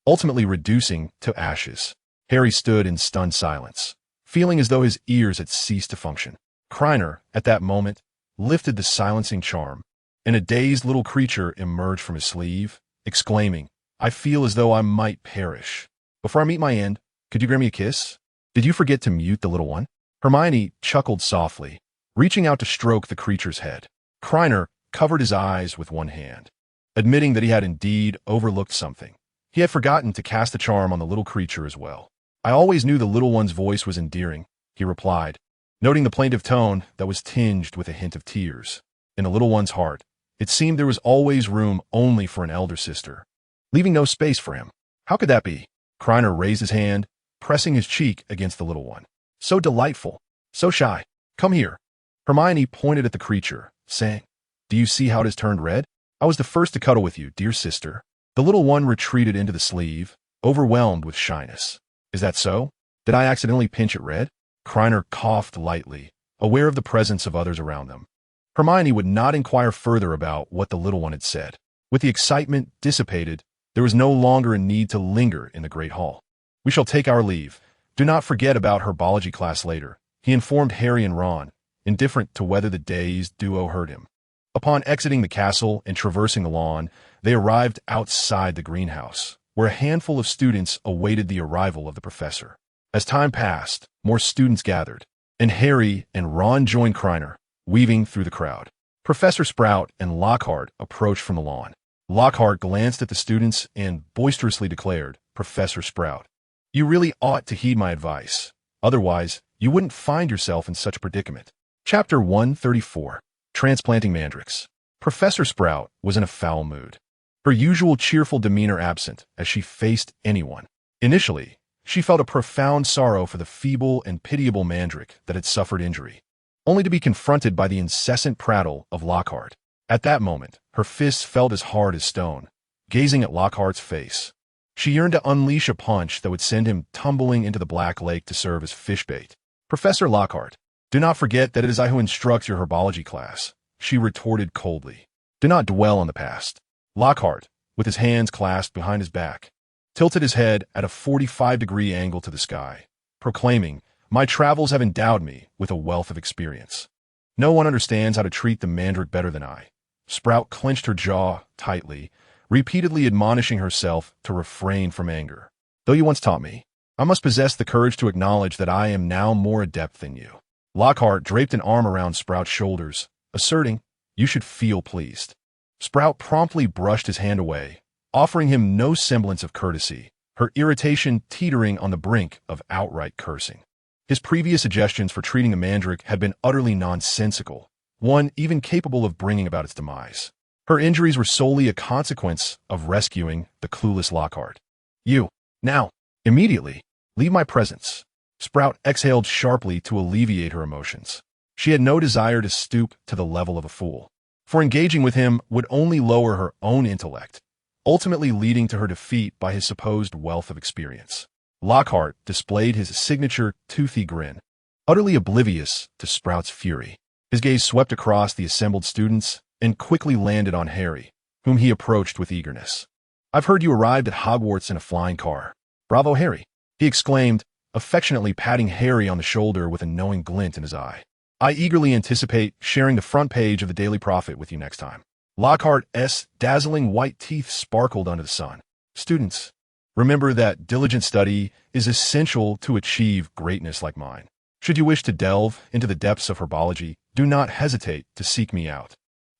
ultimately reducing to ashes. Harry stood in stunned silence, feeling as though his ears had ceased to function. Krena, at that moment, lifted the silencing charm, and a dazed little creature emerged from his sleeve, exclaiming, I feel as though I might perish. Before I meet my end, could you grant me a kiss? Did you forget to mute the little one? Hermione chuckled softly, reaching out to stroke the creature's head. Krena covered his eyes with one hand, admitting that he had indeed overlooked something. He had forgotten to cast the charm on the little creature as well. I always knew the little one's voice was endearing, he replied, noting the plaintive tone that was tinged with a hint of tears. In the little one's heart, it seemed there was always room only for an elder sister, leaving no space for him. How could that be? Krena raised his hand, pressing his cheek against the little one. So delightful, so shy. Come here. Hermione pointed at the creature, saying, Do you see how it has turned red? I was the first to cuddle with you, dear sister. The little one retreated into the sleeve, overwhelmed with shyness. Is that so? Did I accidentally pinch it red? Krena coughed lightly, aware of the presence of others around them. Hermione would not inquire further about what the little one had said. With the excitement dissipated, there was no longer a need to linger in the great hall. We shall take our leave. Do not forget about herbology class later, he informed Harry and Ron, indifferent to whether the dazed duo heard him. Upon exiting the castle and traversing the lawn, they arrived outside the greenhouse, where a handful of students awaited the arrival of the professor. As time passed, more students gathered, and Harry and Ron joined Krena, weaving through the crowd. Professor Sprout and Lockhart approached from the lawn. Lockhart glanced at the students and boisterously declared, "Professor Sprout, you really ought to heed my advice. Otherwise, you wouldn't find yourself in such a predicament." Chapter 134. Transplanting Mandrakes. Professor Sprout was in a foul mood, her usual cheerful demeanor absent as she faced anyone. Initially, she felt a profound sorrow for the feeble and pitiable Mandrake that had suffered injury, only to be confronted by the incessant prattle of Lockhart. At that moment, her fists felt as hard as stone. Gazing at Lockhart's face, she yearned to unleash a punch that would send him tumbling into the black lake to serve as fish bait. "Professor Lockhart, do not forget that it is I who instruct your herbology class," she retorted coldly. "Do not dwell on the past." Lockhart, with his hands clasped behind his back, tilted his head at a 45-degree angle to the sky, proclaiming, "My travels have endowed me with a wealth of experience. No one understands how to treat the Mandrake better than I." Sprout clenched her jaw tightly, repeatedly admonishing herself to refrain from anger. "Though you once taught me, I must possess the courage to acknowledge that I am now more adept than you." Lockhart draped an arm around Sprout's shoulders, asserting, "You should feel pleased." Sprout promptly brushed his hand away, offering him no semblance of courtesy, her irritation teetering on the brink of outright cursing. His previous suggestions for treating the Mandrake had been utterly nonsensical, one even capable of bringing about its demise. Her injuries were solely a consequence of rescuing the clueless Lockhart. "You, now, immediately, leave my presence." Sprout exhaled sharply to alleviate her emotions. She had no desire to stoop to the level of a fool, for engaging with him would only lower her own intellect, ultimately leading to her defeat by his supposed wealth of experience. Lockhart displayed his signature toothy grin, utterly oblivious to Sprout's fury. His gaze swept across the assembled students and quickly landed on Harry, whom he approached with eagerness. "I've heard you arrived at Hogwarts in a flying car. Bravo, Harry," he exclaimed, affectionately patting Harry on the shoulder with a knowing glint in his eye. "I eagerly anticipate sharing the front page of the Daily Prophet with you next time." Lockhart's dazzling white teeth sparkled under the sun. "Students, remember that diligent study is essential to achieve greatness like mine. Should you wish to delve into the depths of herbology, do not hesitate to seek me out."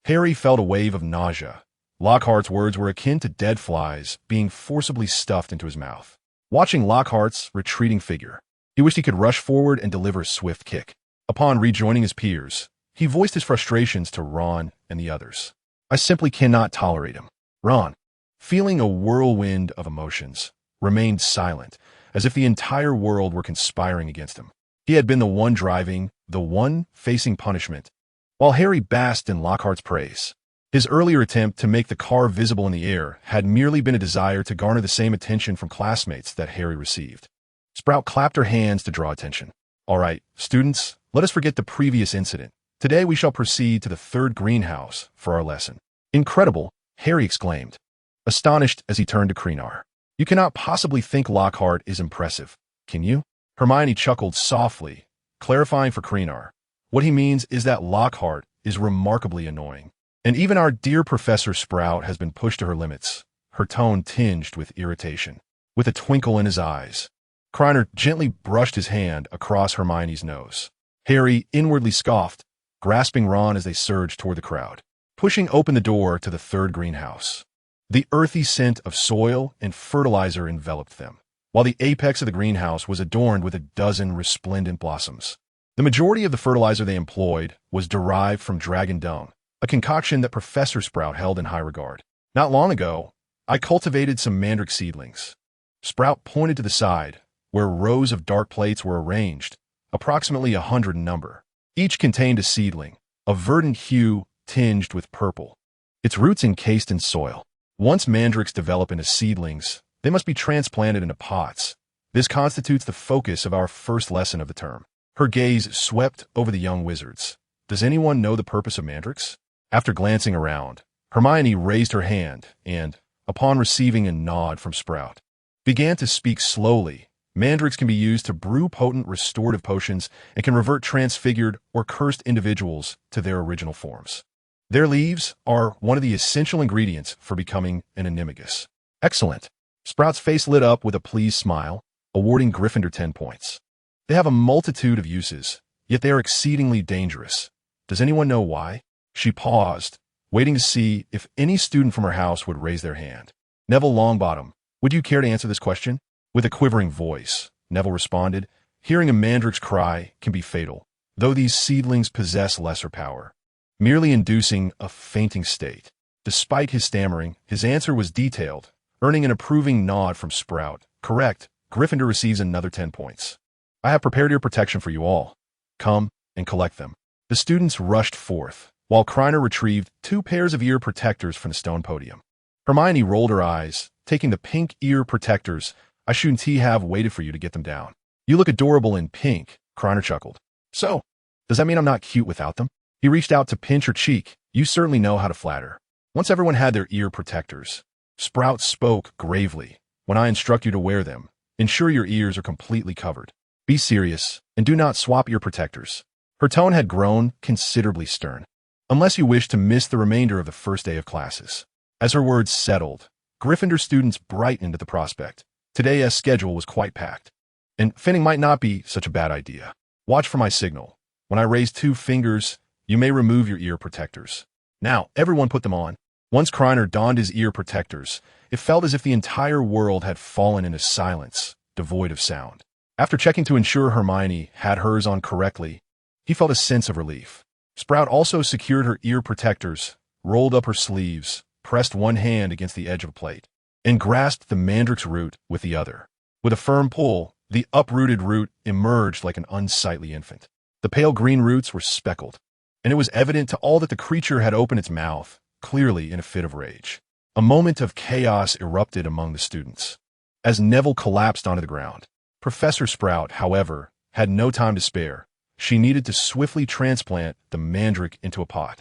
Harry felt a wave of nausea. Lockhart's words were akin to dead flies being forcibly stuffed into his mouth. Watching Lockhart's retreating figure, he wished he could rush forward and deliver a swift kick. Upon rejoining his peers, he voiced his frustrations to Ron and the others. "I simply cannot tolerate him." Ron, feeling a whirlwind of emotions, remained silent, as if the entire world were conspiring against him. He had been the one driving, the one facing punishment, while Harry basked in Lockhart's praise. His earlier attempt to make the car visible in the air had merely been a desire to garner the same attention from classmates that Harry received. Sprout clapped her hands to draw attention. "All right, students, let us forget the previous incident. Today we shall proceed to the third greenhouse for our lesson." "Incredible," Harry exclaimed, astonished as he turned to Krena. "You cannot possibly think Lockhart is impressive, can you?" Hermione chuckled softly, clarifying for Krena. "What he means is that Lockhart is remarkably annoying. And even our dear Professor Sprout has been pushed to her limits," her tone tinged with irritation. With a twinkle in his eyes, Krena gently brushed his hand across Hermione's nose. Harry inwardly scoffed, grasping Ron as they surged toward the crowd, pushing open the door to the third greenhouse. The earthy scent of soil and fertilizer enveloped them, while the apex of the greenhouse was adorned with a dozen resplendent blossoms. The majority of the fertilizer they employed was derived from dragon dung, a concoction that Professor Sprout held in high regard. "Not long ago, I cultivated some Mandrake seedlings." Sprout pointed to the side, where rows of dark plates were arranged, approximately 100 in number. Each contained a seedling, a verdant hue tinged with purple, its roots encased in soil. Once mandrakes develop into seedlings, they must be transplanted into pots. This constitutes the focus of our first lesson of the term. Her gaze swept over the young wizards. "Does anyone know the purpose of mandrakes?" After glancing around, Hermione raised her hand and, upon receiving a nod from Sprout, began to speak slowly. "Mandrakes can be used to brew potent restorative potions and can revert transfigured or cursed individuals to their original forms." Their leaves are one of the essential ingredients for becoming an animagus. Excellent. Sprout's face lit up with a pleased smile, awarding Gryffindor 10 points. They have a multitude of uses, yet they are exceedingly dangerous. Does anyone know why? She paused, waiting to see if any student from her house would raise their hand. Neville Longbottom, would you care to answer this question? With a quivering voice, Neville responded, hearing a mandrake's cry can be fatal, though these seedlings possess lesser power, merely inducing a fainting state. Despite his stammering, his answer was detailed, earning an approving nod from Sprout. Correct, Gryffindor receives another 10 points. I have prepared ear protection for you all. Come and collect them. The students rushed forth, while Krena retrieved 2 pairs of ear protectors from the stone podium. Hermione rolled her eyes, taking the pink ear protectors. I shouldn't have waited for you to get them down. You look adorable in pink, Krena chuckled. So, does that mean I'm not cute without them? He reached out to pinch her cheek. You certainly know how to flatter. Once everyone had their ear protectors, Sprout spoke gravely. When I instruct you to wear them, ensure your ears are completely covered. Be serious, and do not swap ear protectors. Her tone had grown considerably stern. Unless you wish to miss the remainder of the first day of classes. As her words settled, Gryffindor students brightened at the prospect. Today's schedule was quite packed. And finning might not be such a bad idea. Watch for my signal. When I raise 2 fingers, you may remove your ear protectors. Now, everyone put them on. Once Krena donned his ear protectors, it felt as if the entire world had fallen into silence, devoid of sound. After checking to ensure Hermione had hers on correctly, he felt a sense of relief. Sprout also secured her ear protectors, rolled up her sleeves, pressed one hand against the edge of a plate, and grasped the mandrake's root with the other. With a firm pull, the uprooted root emerged like an unsightly infant. The pale green roots were speckled, and it was evident to all that the creature had opened its mouth, clearly in a fit of rage. A moment of chaos erupted among the students. As Neville collapsed onto the ground, Professor Sprout, however, had no time to spare. She needed to swiftly transplant the mandrake into a pot.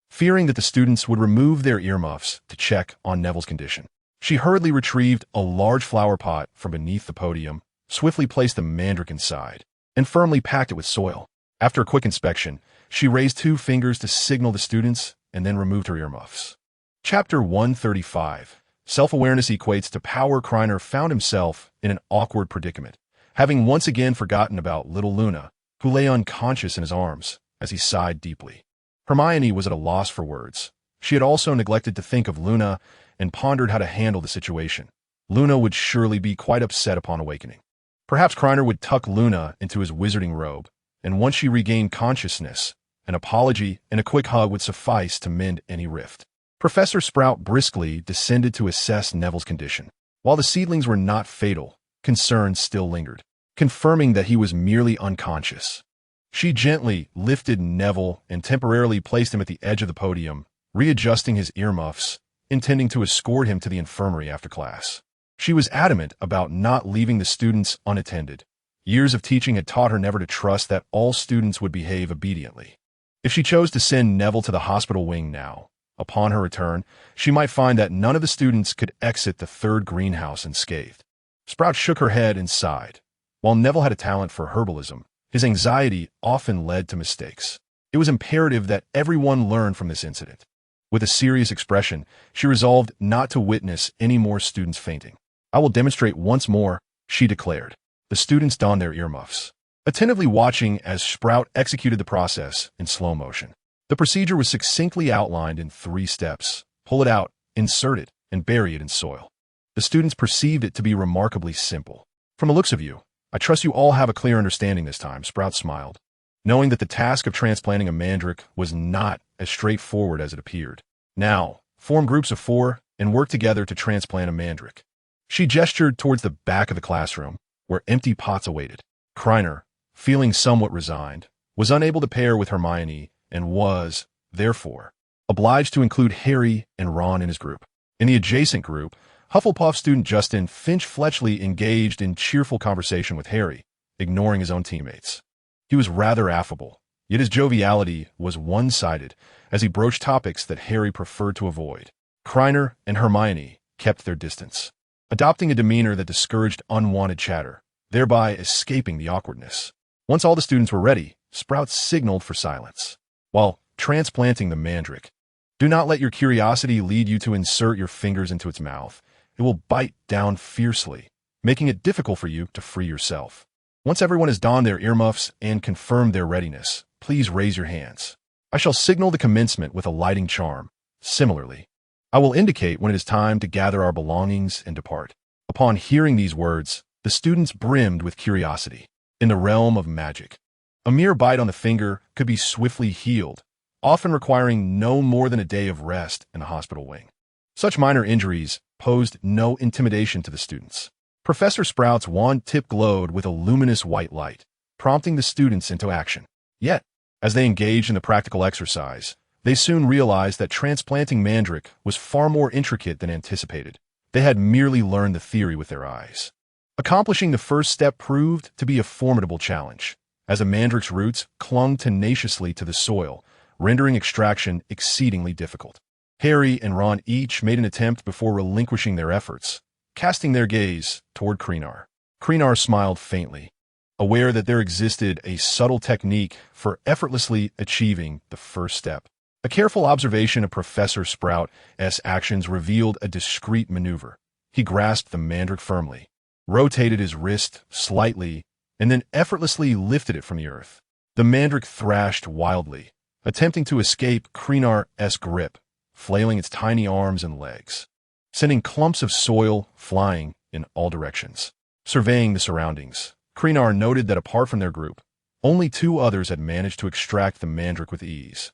Fearing that the students would remove their earmuffs to check on Neville's condition, she hurriedly retrieved a large flower pot from beneath the podium, swiftly placed the mandrake inside, and firmly packed it with soil. After a quick inspection, she raised 2 fingers to signal the students and then removed her earmuffs. Chapter 135. Self-awareness equates to power. Krena found himself in an awkward predicament, having once again forgotten about little Luna, who lay unconscious in his arms, as he sighed deeply. Hermione was at a loss for words. She had also neglected to think of Luna and pondered how to handle the situation. Luna would surely be quite upset upon awakening. Perhaps Krena would tuck Luna into his wizarding robe, and once she regained consciousness, an apology and a quick hug would suffice to mend any rift. Professor Sprout briskly descended to assess Neville's condition. While the seedlings were not fatal, concerns still lingered, confirming that he was merely unconscious. She gently lifted Neville and temporarily placed him at the edge of the podium, readjusting his earmuffs, intending to escort him to the infirmary after class. She was adamant about not leaving the students unattended. Years of teaching had taught her never to trust that all students would behave obediently. If she chose to send Neville to the hospital wing now, upon her return, she might find that none of the students could exit the 3rd greenhouse unscathed. Sprout shook her head and sighed. While Neville had a talent for herbalism, his anxiety often led to mistakes. It was imperative that everyone learn from this incident. With a serious expression, she resolved not to witness any more students fainting. I will demonstrate once more, she declared. The students donned their earmuffs, attentively watching as Sprout executed the process in slow motion. The procedure was succinctly outlined in 3 steps. Pull it out, insert it, and bury it in soil. The students perceived it to be remarkably simple. From the looks of you, I trust you all have a clear understanding this time, Sprout smiled, knowing that the task of transplanting a mandrake was not as straightforward as it appeared. Now, form groups of 4 and work together to transplant a mandrake. She gestured towards the back of the classroom, where empty pots awaited. Krena, feeling somewhat resigned, was unable to pair with Hermione and was, therefore, obliged to include Harry and Ron in his group. In the adjacent group, Hufflepuff student Justin Finch-Fletchley engaged in cheerful conversation with Harry, ignoring his own teammates. He was rather affable, yet his joviality was one-sided as he broached topics that Harry preferred to avoid. Krena and Hermione kept their distance, adopting a demeanor that discouraged unwanted chatter, thereby escaping the awkwardness. Once all the students were ready, Sprout signaled for silence. While transplanting the mandrake, Do not let your curiosity lead you to insert your fingers into its mouth. It will bite down fiercely, making it difficult for you to free yourself. Once everyone has donned their earmuffs and confirmed their readiness, please raise your hands. I shall signal the commencement with a lighting charm. Similarly, I will indicate when it is time to gather our belongings and depart. Upon hearing these words, the students brimmed with curiosity. In the realm of magic, a mere bite on the finger could be swiftly healed, often requiring no more than a day of rest in the hospital wing. Such minor injuries posed no intimidation to the students. Professor Sprout's wand tip glowed with a luminous white light, prompting the students into action. Yet, as they engaged in the practical exercise, they soon realized that transplanting mandrake was far more intricate than anticipated. They had merely learned the theory with their eyes. Accomplishing the first step proved to be a formidable challenge, as the mandrake's roots clung tenaciously to the soil, rendering extraction exceedingly difficult. Harry and Ron each made an attempt before relinquishing their efforts, casting their gaze toward Krena. Krena smiled faintly, aware that there existed a subtle technique for effortlessly achieving the first step. A careful observation of Professor Sprout's actions revealed a discreet maneuver. He grasped the mandrake firmly, rotated his wrist slightly, and then effortlessly lifted it from the earth. The mandrake thrashed wildly, attempting to escape Krena's grip, flailing its tiny arms and legs, sending clumps of soil flying in all directions. Surveying the surroundings, Krena noted that apart from their group, only 2 others had managed to extract the mandrake with ease.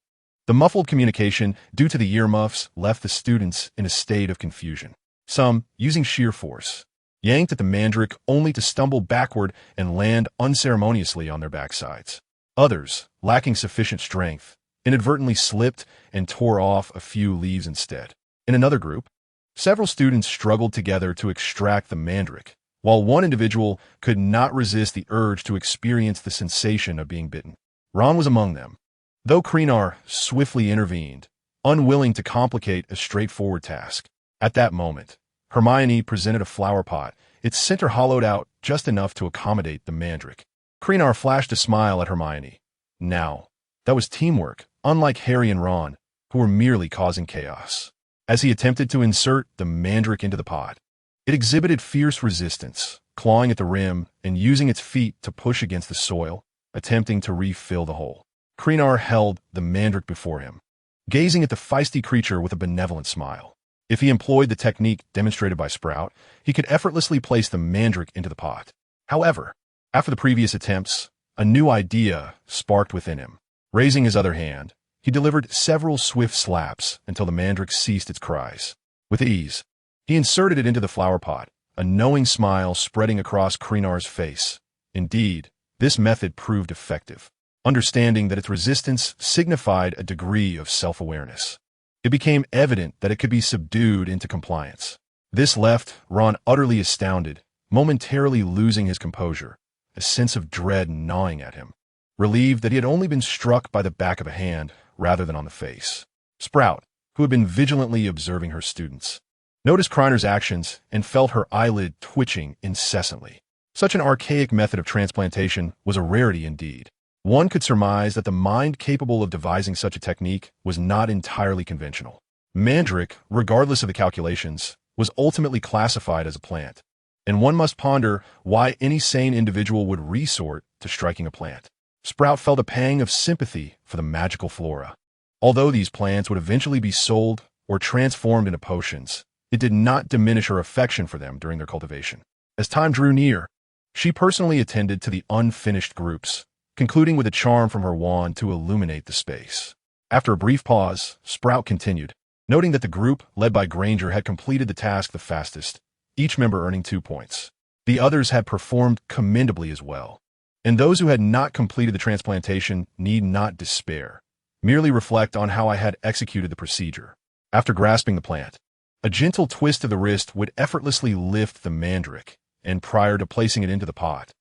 The muffled communication due to the earmuffs left the students in a state of confusion. Some, using sheer force, yanked at the mandrake only to stumble backward and land unceremoniously on their backsides. Others, lacking sufficient strength, inadvertently slipped and tore off a few leaves instead. In another group, several students struggled together to extract the mandrake, while one individual could not resist the urge to experience the sensation of being bitten. Ron was among them, though Krena swiftly intervened, unwilling to complicate a straightforward task. At that moment, Hermione presented a flower pot, its center hollowed out just enough to accommodate the mandrake. Krena flashed a smile at Hermione. Now, that was teamwork, unlike Harry and Ron, who were merely causing chaos. As he attempted to insert the mandrake into the pot, it exhibited fierce resistance, clawing at the rim and using its feet to push against the soil, attempting to refill the hole. Krena held the mandrake before him, gazing at the feisty creature with a benevolent smile. If he employed the technique demonstrated by Sprout, he could effortlessly place the mandrake into the pot. However, after the previous attempts, a new idea sparked within him. Raising his other hand, he delivered several swift slaps until the mandrake ceased its cries. With ease, he inserted it into the flower pot, a knowing smile spreading across Krena's face. Indeed, this method proved effective. Understanding that its resistance signified a degree of self-awareness, it became evident that it could be subdued into compliance. This left Ron utterly astounded, momentarily losing his composure, a sense of dread gnawing at him, relieved that he had only been struck by the back of a hand rather than on the face. Sprout, who had been vigilantly observing her students, noticed Krena's actions and felt her eyelid twitching incessantly. Such an archaic method of transplantation was a rarity indeed. One could surmise that the mind capable of devising such a technique was not entirely conventional. Mandrake, regardless of the calculations, was ultimately classified as a plant, and one must ponder why any sane individual would resort to striking a plant. Sprout felt a pang of sympathy for the magical flora. Although these plants would eventually be sold or transformed into potions, it did not diminish her affection for them during their cultivation. As time drew near, she personally attended to the unfinished groups, concluding with a charm from her wand to illuminate the space. After a brief pause, Sprout continued, noting that the group led by Granger had completed the task the fastest, each member earning 2 points. The others had performed commendably as well, and those who had not completed the transplantation need not despair. Merely reflect on how I had executed the procedure. After grasping the plant, a gentle twist of the wrist would effortlessly lift the mandrake, and prior to placing it into the pot,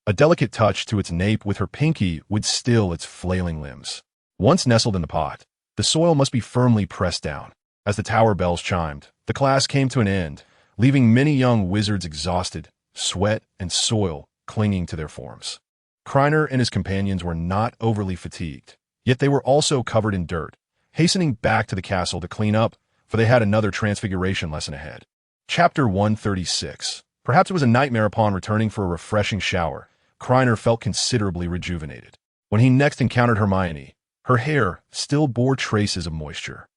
a delicate touch to its nape with her pinky would still its flailing limbs. Once nestled in the pot, the soil must be firmly pressed down. As the tower bells chimed, the class came to an end, leaving many young wizards exhausted, sweat and soil clinging to their forms. Krena and his companions were not overly fatigued, yet they were also covered in dirt, hastening back to the castle to clean up, for they had another transfiguration lesson ahead. Chapter 136. Perhaps it was a nightmare. Upon returning for a refreshing shower, Krena felt considerably rejuvenated. When he next encountered Hermione, her hair still bore traces of moisture.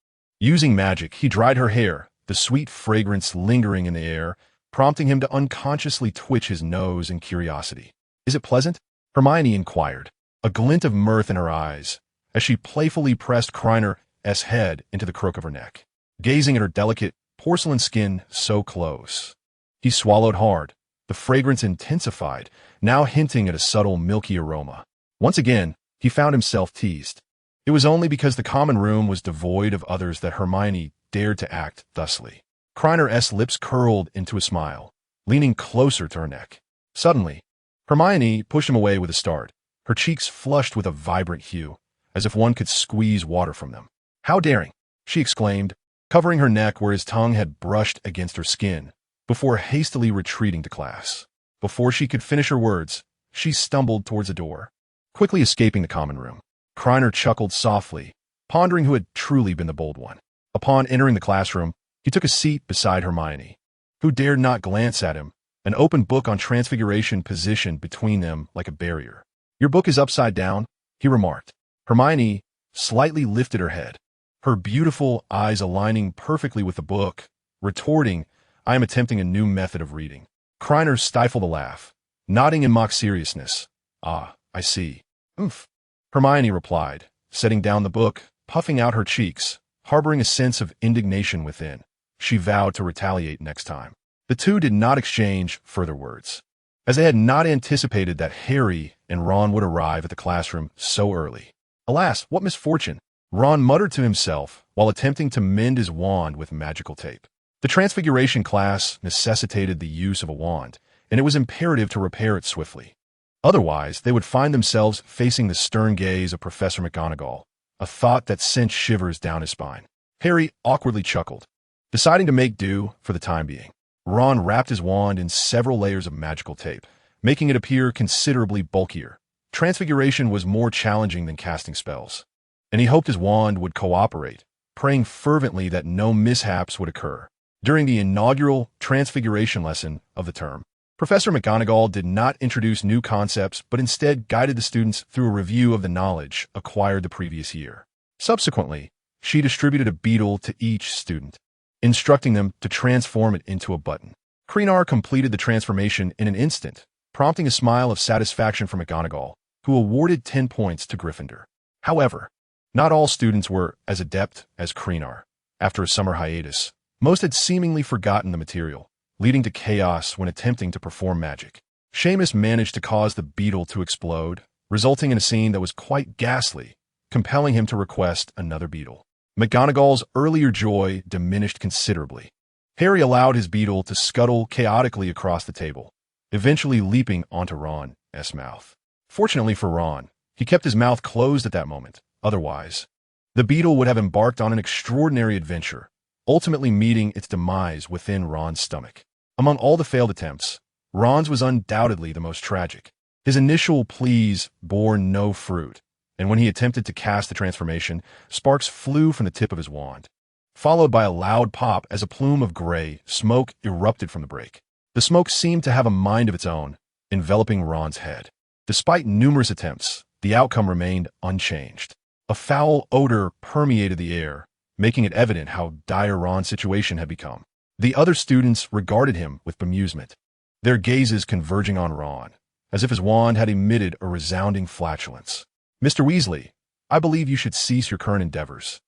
Using magic, he dried her hair, the sweet fragrance lingering in the air, prompting him to unconsciously twitch his nose in curiosity. "Is it pleasant?" Hermione inquired, a glint of mirth in her eyes, as she playfully pressed Krena's head into the crook of her neck. Gazing at her delicate, porcelain skin so close, he swallowed hard, the fragrance intensified, now hinting at a subtle milky aroma. Once again, he found himself teased. It was only because the common room was devoid of others that Hermione dared to act thusly. Krena's lips curled into a smile, leaning closer to her neck. Suddenly, Hermione pushed him away with a start, her cheeks flushed with a vibrant hue, as if one could squeeze water from them. "How daring!" she exclaimed, covering her neck where his tongue had brushed against her skin, before hastily retreating to class. Before she could finish her words, she stumbled towards a door, quickly escaping the common room. Krena chuckled softly, pondering who had truly been the bold one. Upon entering the classroom, he took a seat beside Hermione, who dared not glance at him, an open book on transfiguration positioned between them like a barrier. "Your book is upside down," he remarked. Hermione slightly lifted her head, her beautiful eyes aligning perfectly with the book, retorting, "I am attempting a new method of reading." Krena stifled a laugh, nodding in mock seriousness. "Ah, I see." "Oomph," Hermione replied, setting down the book, puffing out her cheeks, harboring a sense of indignation within. She vowed to retaliate next time. The two did not exchange further words, as they had not anticipated that Harry and Ron would arrive at the classroom so early. "Alas, what misfortune!" Ron muttered to himself while attempting to mend his wand with magical tape. The transfiguration class necessitated the use of a wand, and it was imperative to repair it swiftly. Otherwise, they would find themselves facing the stern gaze of Professor McGonagall, a thought that sent shivers down his spine. Harry awkwardly chuckled, deciding to make do for the time being. Ron wrapped his wand in several layers of magical tape, making it appear considerably bulkier. Transfiguration was more challenging than casting spells, and he hoped his wand would cooperate, praying fervently that no mishaps would occur. During the inaugural transfiguration lesson of the term, Professor McGonagall did not introduce new concepts, but instead guided the students through a review of the knowledge acquired the previous year. Subsequently, she distributed a beetle to each student, instructing them to transform it into a button. Krena completed the transformation in an instant, prompting a smile of satisfaction from McGonagall, who awarded 10 points to Gryffindor. However, not all students were as adept as Krena. After a summer hiatus, most had seemingly forgotten the material, leading to chaos when attempting to perform magic. Seamus managed to cause the beetle to explode, resulting in a scene that was quite ghastly, compelling him to request another beetle. McGonagall's earlier joy diminished considerably. Harry allowed his beetle to scuttle chaotically across the table, eventually leaping onto Ron's mouth. Fortunately for Ron, he kept his mouth closed at that moment. Otherwise, the beetle would have embarked on an extraordinary adventure, ultimately meeting its demise within Ron's stomach. Among all the failed attempts, Ron's was undoubtedly the most tragic. His initial pleas bore no fruit, and when he attempted to cast the transformation, sparks flew from the tip of his wand, followed by a loud pop as a plume of gray smoke erupted from the break. The smoke seemed to have a mind of its own, enveloping Ron's head. Despite numerous attempts, the outcome remained unchanged. A foul odor permeated the air, making it evident how dire Ron's situation had become. The other students regarded him with bemusement, their gazes converging on Ron, as if his wand had emitted a resounding flatulence. "Mr. Weasley, I believe you should cease your current endeavors."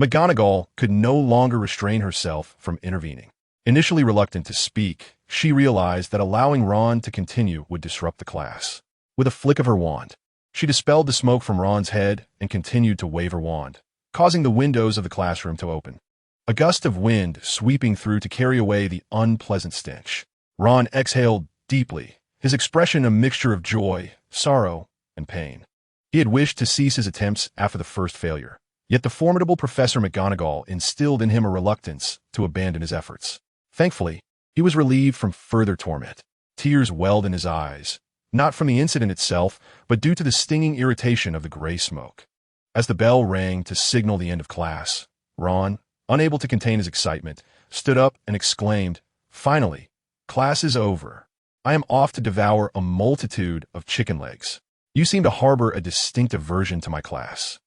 McGonagall could no longer restrain herself from intervening. Initially reluctant to speak, she realized that allowing Ron to continue would disrupt the class. With a flick of her wand, she dispelled the smoke from Ron's head and continued to wave her wand, causing the windows of the classroom to open, a gust of wind sweeping through to carry away the unpleasant stench. Ron exhaled deeply, his expression a mixture of joy, sorrow, and pain. He had wished to cease his attempts after the first failure, yet the formidable Professor McGonagall instilled in him a reluctance to abandon his efforts. Thankfully, he was relieved from further torment. Tears welled in his eyes, not from the incident itself, but due to the stinging irritation of the gray smoke. As the bell rang to signal the end of class, Ron, unable to contain his excitement, stood up and exclaimed, "Finally, class is over. I am off to devour a multitude of chicken legs. You seem to harbor a distinct aversion to my class."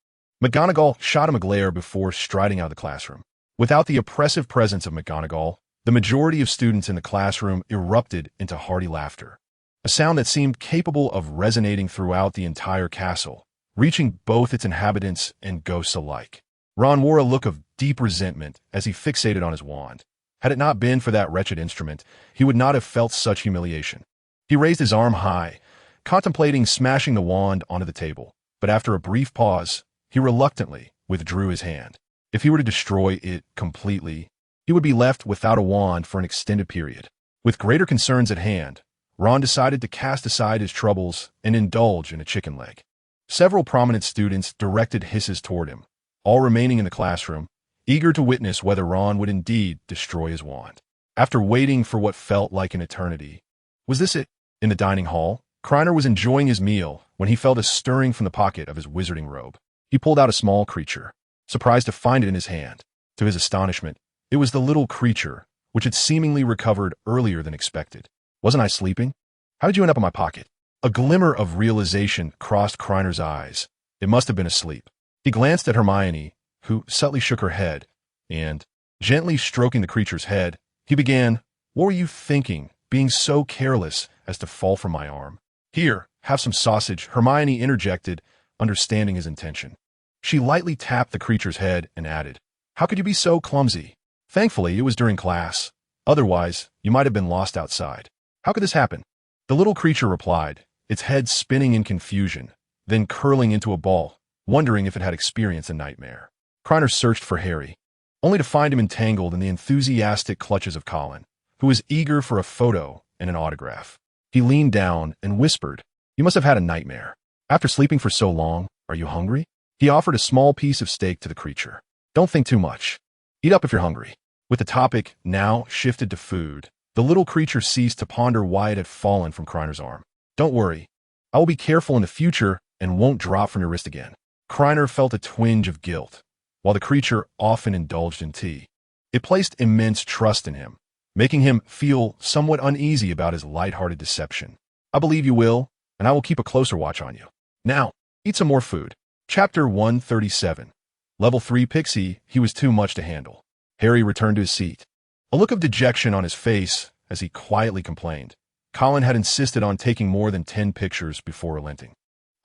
McGonagall shot him a glare before striding out of the classroom. Without the oppressive presence of McGonagall, the majority of students in the classroom erupted into hearty laughter, a sound that seemed capable of resonating throughout the entire castle, reaching both its inhabitants and ghosts alike. Ron wore a look of deep resentment as he fixated on his wand. Had it not been for that wretched instrument, he would not have felt such humiliation. He raised his arm high, contemplating smashing the wand onto the table, but after a brief pause, he reluctantly withdrew his hand. If he were to destroy it completely, he would be left without a wand for an extended period. With greater concerns at hand, Ron decided to cast aside his troubles and indulge in a chicken leg. Several prominent students directed hisses toward him, all remaining in the classroom, eager to witness whether Ron would indeed destroy his wand. After waiting for what felt like an eternity, was this it? In the dining hall, Krena was enjoying his meal when he felt a stirring from the pocket of his wizarding robe. He pulled out a small creature, surprised to find it in his hand. To his astonishment, it was the little creature, which had seemingly recovered earlier than expected. "Wasn't I sleeping? How did you end up in my pocket?" A glimmer of realization crossed Krener's eyes. It must have been asleep. He glanced at Hermione, who subtly shook her head, and, gently stroking the creature's head, he began, "What were you thinking, being so careless as to fall from my arm?" "Here, have some sausage," Hermione interjected, understanding his intention. She lightly tapped the creature's head and added, "How could you be so clumsy? Thankfully, it was during class. Otherwise, you might have been lost outside. How could this happen?" The little creature replied, its head spinning in confusion, then curling into a ball, wondering if it had experienced a nightmare. Krener searched for Harry, only to find him entangled in the enthusiastic clutches of Colin, who was eager for a photo and an autograph. He leaned down and whispered, "You must have had a nightmare. After sleeping for so long, are you hungry?" He offered a small piece of steak to the creature. "Don't think too much. Eat up if you're hungry." With the topic now shifted to food, the little creature ceased to ponder why it had fallen from Krener's arm. "Don't worry. I will be careful in the future and won't drop from your wrist again." Krener felt a twinge of guilt. While the creature often indulged in tea, it placed immense trust in him, making him feel somewhat uneasy about his light-hearted deception. "I believe you will, and I will keep a closer watch on you. Now, eat some more food." Chapter 137. Level 3 Pixie, he was too much to handle. Harry returned to his seat, a look of dejection on his face as he quietly complained. Colin had insisted on taking more than 10 pictures before relenting.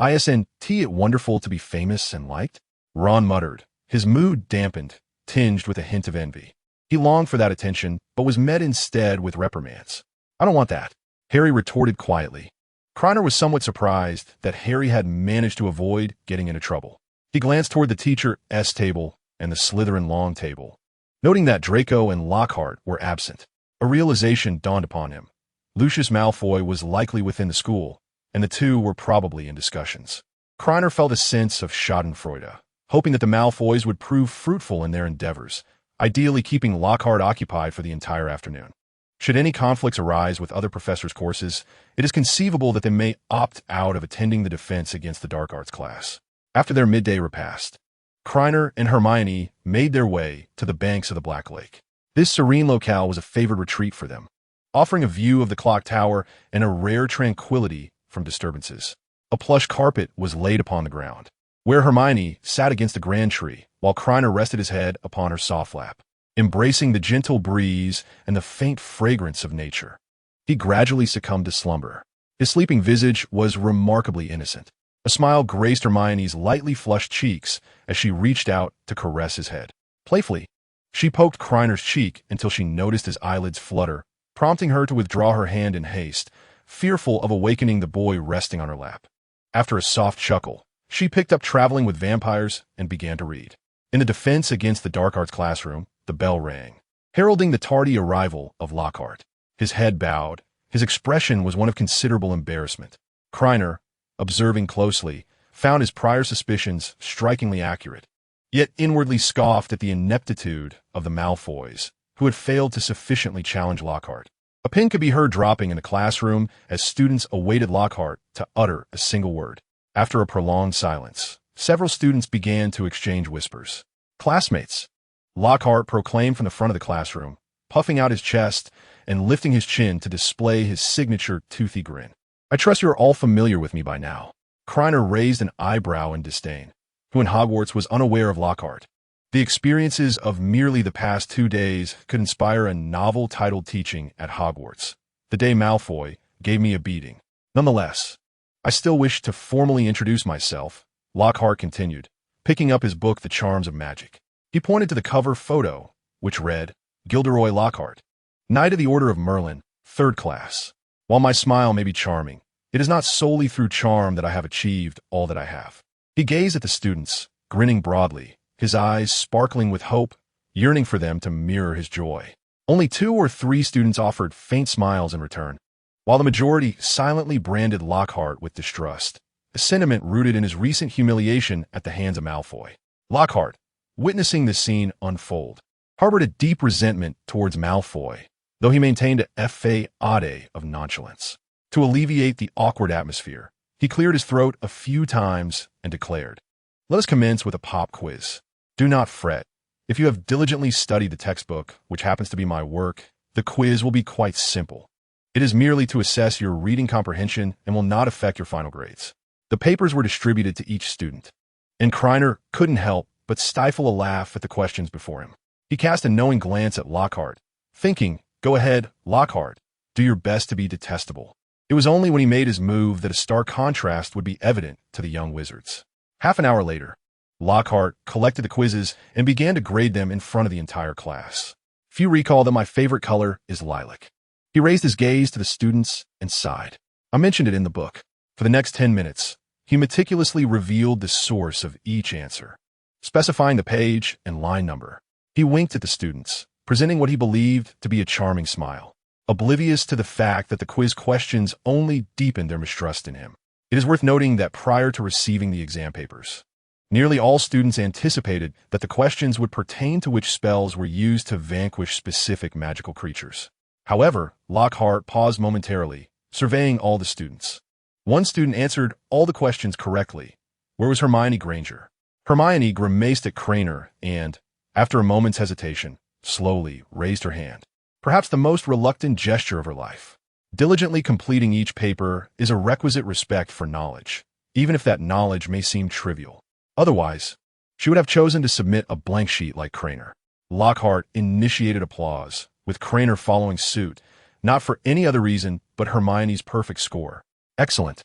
"Isn't it wonderful to be famous and liked?" Ron muttered, his mood dampened, tinged with a hint of envy. He longed for that attention, but was met instead with reprimands. "I don't want that," Harry retorted quietly. Krener was somewhat surprised that Harry had managed to avoid getting into trouble. He glanced toward the teacher's table and the Slytherin long table, noting that Draco and Lockhart were absent. A realization dawned upon him. Lucius Malfoy was likely within the school, and the two were probably in discussions. Krener felt a sense of schadenfreude, hoping that the Malfoys would prove fruitful in their endeavors, ideally keeping Lockhart occupied for the entire afternoon. Should any conflicts arise with other professors' courses, it is conceivable that they may opt out of attending the defense against the dark arts class. After their midday repast, Krener and Hermione made their way to the banks of the Black Lake. This serene locale was a favored retreat for them, offering a view of the clock tower and a rare tranquility from disturbances. A plush carpet was laid upon the ground, where Hermione sat against a grand tree, while Krener rested his head upon her soft lap, embracing the gentle breeze and the faint fragrance of nature. He gradually succumbed to slumber. His sleeping visage was remarkably innocent. A smile graced Hermione's lightly flushed cheeks as she reached out to caress his head. Playfully, she poked Krener's cheek until she noticed his eyelids flutter, prompting her to withdraw her hand in haste, fearful of awakening the boy resting on her lap. After a soft chuckle, she picked up Traveling with Vampires and began to read. In the defense against the dark arts classroom, the bell rang, heralding the tardy arrival of Lockhart. His head bowed. His expression was one of considerable embarrassment. Krener, observing closely, found his prior suspicions strikingly accurate, yet inwardly scoffed at the ineptitude of the Malfoys, who had failed to sufficiently challenge Lockhart. A pin could be heard dropping in the classroom as students awaited Lockhart to utter a single word. After a prolonged silence, several students began to exchange whispers. "Classmates," Lockhart proclaimed from the front of the classroom, puffing out his chest and lifting his chin to display his signature toothy grin. "I trust you're all familiar with me by now." Krena raised an eyebrow in disdain, who in Hogwarts was unaware of Lockhart. The experiences of merely the past 2 days could inspire a novel titled Teaching at Hogwarts. The day Malfoy gave me a beating. Nonetheless, I still wish to formally introduce myself, Lockhart continued, picking up his book The Charms of Magic. He pointed to the cover photo, which read, Gilderoy Lockhart, Knight of the Order of Merlin, 3rd class. While my smile may be charming, it is not solely through charm that I have achieved all that I have. He gazed at the students, grinning broadly, his eyes sparkling with hope, yearning for them to mirror his joy. Only 2 or 3 students offered faint smiles in return, while the majority silently branded Lockhart with distrust, a sentiment rooted in his recent humiliation at the hands of Malfoy. Lockhart, witnessing this scene unfold, harbored a deep resentment towards Malfoy, though he maintained a facade of nonchalance. To alleviate the awkward atmosphere, he cleared his throat a few times and declared, "Let us commence with a pop quiz. Do not fret. If you have diligently studied the textbook, which happens to be my work, the quiz will be quite simple. It is merely to assess your reading comprehension and will not affect your final grades." The papers were distributed to each student, and Krena couldn't help but stifle a laugh at the questions before him. He cast a knowing glance at Lockhart, thinking, "Go ahead, Lockhart, do your best to be detestable." It was only when he made his move that a stark contrast would be evident to the young wizards. Half an hour later, Lockhart collected the quizzes and began to grade them in front of the entire class. Few recall that my favorite color is lilac. He raised his gaze to the students and sighed. I mentioned it in the book. For the next 10 minutes, he meticulously revealed the source of each answer, specifying the page and line number. He winked at the students, presenting what he believed to be a charming smile, oblivious to the fact that the quiz questions only deepened their mistrust in him. It is worth noting that prior to receiving the exam papers, nearly all students anticipated that the questions would pertain to which spells were used to vanquish specific magical creatures. However, Lockhart paused momentarily, surveying all the students. One student answered all the questions correctly. Where was Hermione Granger? Hermione grimaced at Krena and, after a moment's hesitation, slowly raised her hand, perhaps the most reluctant gesture of her life. Diligently completing each paper is a requisite respect for knowledge, even if that knowledge may seem trivial. Otherwise, she would have chosen to submit a blank sheet like Krena. Lockhart initiated applause, with Krena following suit, not for any other reason but Hermione's perfect score. Excellent.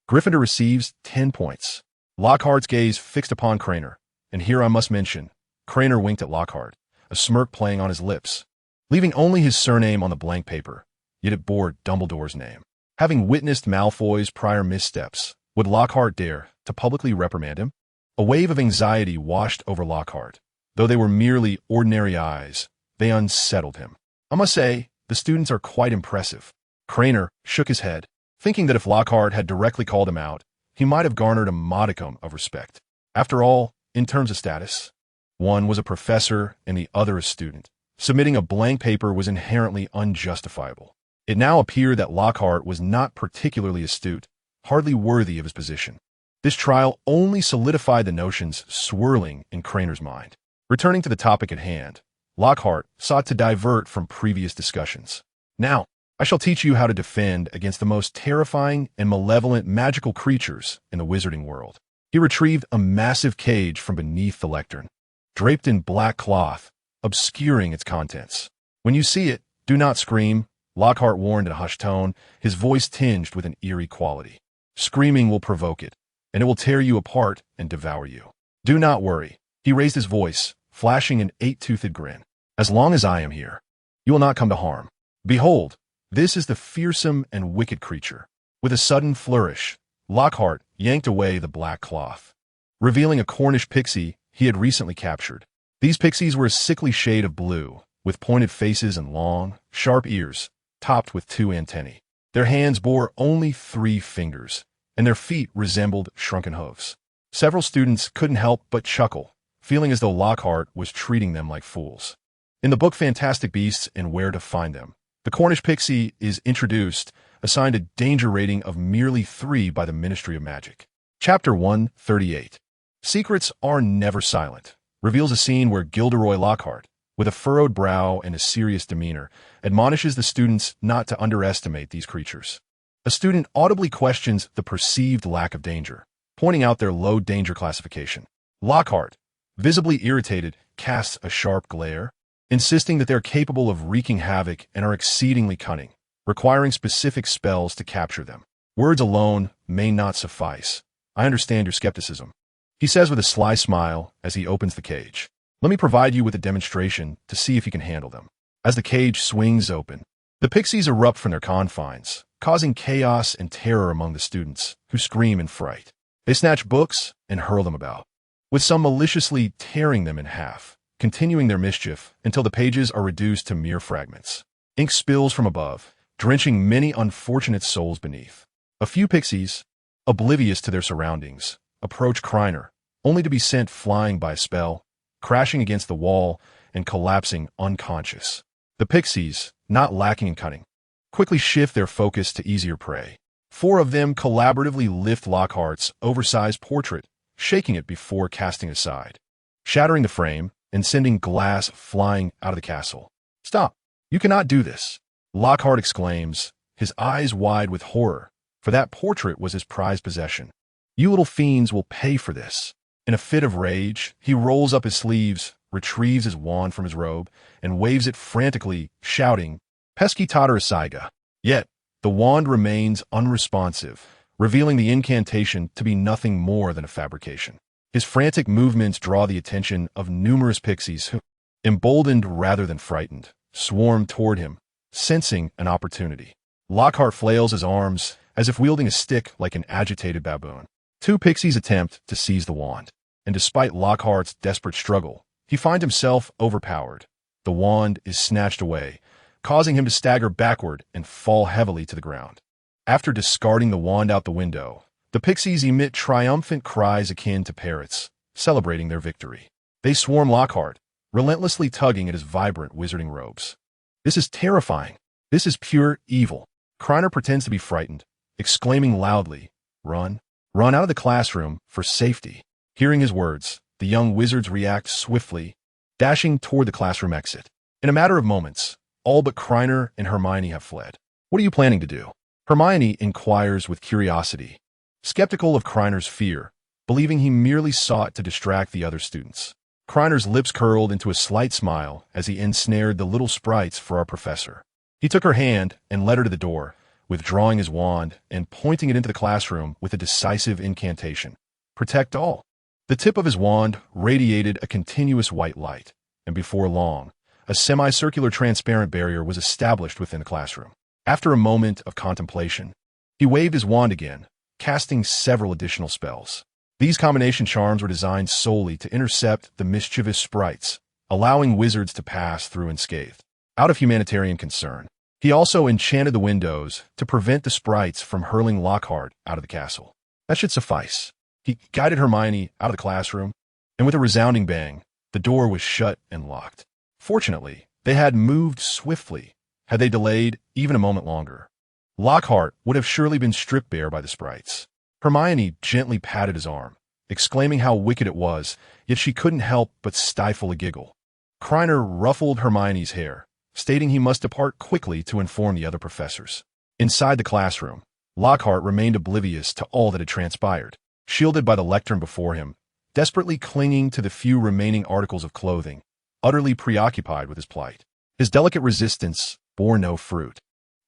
Gryffindor receives 10 points. Lockhart's gaze fixed upon Krena, and here I must mention, Krena winked at Lockhart, a smirk playing on his lips, leaving only his surname on the blank paper, yet it bore Dumbledore's name. Having witnessed Malfoy's prior missteps, would Lockhart dare to publicly reprimand him? A wave of anxiety washed over Lockhart. Though they were merely ordinary eyes, they unsettled him. I must say, the students are quite impressive. Krena shook his head, thinking that if Lockhart had directly called him out, he might have garnered a modicum of respect. After all, in terms of status, one was a professor and the other a student. Submitting a blank paper was inherently unjustifiable. It now appeared that Lockhart was not particularly astute, hardly worthy of his position. This trial only solidified the notions swirling in Krena's mind. Returning to the topic at hand, Lockhart sought to divert from previous discussions. Now, I shall teach you how to defend against the most terrifying and malevolent magical creatures in the wizarding world. He retrieved a massive cage from beneath the lectern, draped in black cloth, obscuring its contents. When you see it, do not scream, Lockhart warned in a hushed tone, his voice tinged with an eerie quality. Screaming will provoke it, and it will tear you apart and devour you. Do not worry. He raised his voice, flashing an 8-toothed grin. As long as I am here, you will not come to harm. Behold, this is the fearsome and wicked creature. With a sudden flourish, Lockhart yanked away the black cloth, revealing a Cornish pixie he had recently captured. These pixies were a sickly shade of blue, with pointed faces and long, sharp ears, topped with 2 antennae. Their hands bore only 3 fingers, and their feet resembled shrunken hooves. Several students couldn't help but chuckle, feeling as though Lockhart was treating them like fools. In the book Fantastic Beasts and Where to Find Them, the Cornish pixie is introduced, assigned a danger rating of merely 3 by the Ministry of Magic. Chapter 138. Secrets Are Never Silent reveals a scene where Gilderoy Lockhart, with a furrowed brow and a serious demeanor, admonishes the students not to underestimate these creatures. A student audibly questions the perceived lack of danger, pointing out their low danger classification. Lockhart, visibly irritated, casts a sharp glare, insisting that they're capable of wreaking havoc and are exceedingly cunning, requiring specific spells to capture them. Words alone may not suffice. I understand your skepticism, he says with a sly smile as he opens the cage. Let me provide you with a demonstration to see if you can handle them. As the cage swings open, the pixies erupt from their confines, causing chaos and terror among the students, who scream in fright. They snatch books and hurl them about, with some maliciously tearing them in half, continuing their mischief until the pages are reduced to mere fragments. Ink spills from above, drenching many unfortunate souls beneath. A few pixies, oblivious to their surroundings, approach Krena, only to be sent flying by a spell, crashing against the wall and collapsing unconscious. The pixies, not lacking in cunning, quickly shift their focus to easier prey. 4 of them collaboratively lift Lockhart's oversized portrait, shaking it before casting aside, shattering the frame and sending glass flying out of the castle. Stop! You cannot do this, Lockhart exclaims, his eyes wide with horror, for that portrait was his prized possession. You little fiends will pay for this. In a fit of rage, he rolls up his sleeves, retrieves his wand from his robe, and waves it frantically, shouting, Pesky Totterasaiga. Yet, the wand remains unresponsive, revealing the incantation to be nothing more than a fabrication. His frantic movements draw the attention of numerous pixies who, emboldened rather than frightened, swarm toward him, sensing an opportunity. Lockhart flails his arms, as if wielding a stick like an agitated baboon. 2 pixies attempt to seize the wand, and despite Lockhart's desperate struggle, he finds himself overpowered. The wand is snatched away, causing him to stagger backward and fall heavily to the ground. After discarding the wand out the window, the pixies emit triumphant cries akin to parrots, celebrating their victory. They swarm Lockhart, relentlessly tugging at his vibrant wizarding robes. This is terrifying. This is pure evil. Krena pretends to be frightened, exclaiming loudly, Run! Run out of the classroom for safety. Hearing his words, the young wizards react swiftly, dashing toward the classroom exit. In a matter of moments, all but Krena and Hermione have fled. What are you planning to do? Hermione inquires with curiosity, skeptical of Krener's fear, believing he merely sought to distract the other students. Krener's lips curled into a slight smile as he ensnared the little sprites for our professor. He took her hand and led her to the door, withdrawing his wand and pointing it into the classroom with a decisive incantation. Protect all. The tip of his wand radiated a continuous white light, and before long, a semicircular transparent barrier was established within the classroom. After a moment of contemplation, he waved his wand again, casting several additional spells. These combination charms were designed solely to intercept the mischievous sprites, allowing wizards to pass through unscathed. Out of humanitarian concern, he also enchanted the windows to prevent the sprites from hurling Lockhart out of the castle. That should suffice. He guided Hermione out of the classroom, and with a resounding bang, the door was shut and locked. Fortunately, they had moved swiftly. Had they delayed even a moment longer, Lockhart would have surely been stripped bare by the sprites. Hermione gently patted his arm, exclaiming how wicked it was, yet she couldn't help but stifle a giggle. Krena ruffled Hermione's hair, stating he must depart quickly to inform the other professors. Inside the classroom, Lockhart remained oblivious to all that had transpired, shielded by the lectern before him, desperately clinging to the few remaining articles of clothing, utterly preoccupied with his plight. His delicate resistance bore no fruit,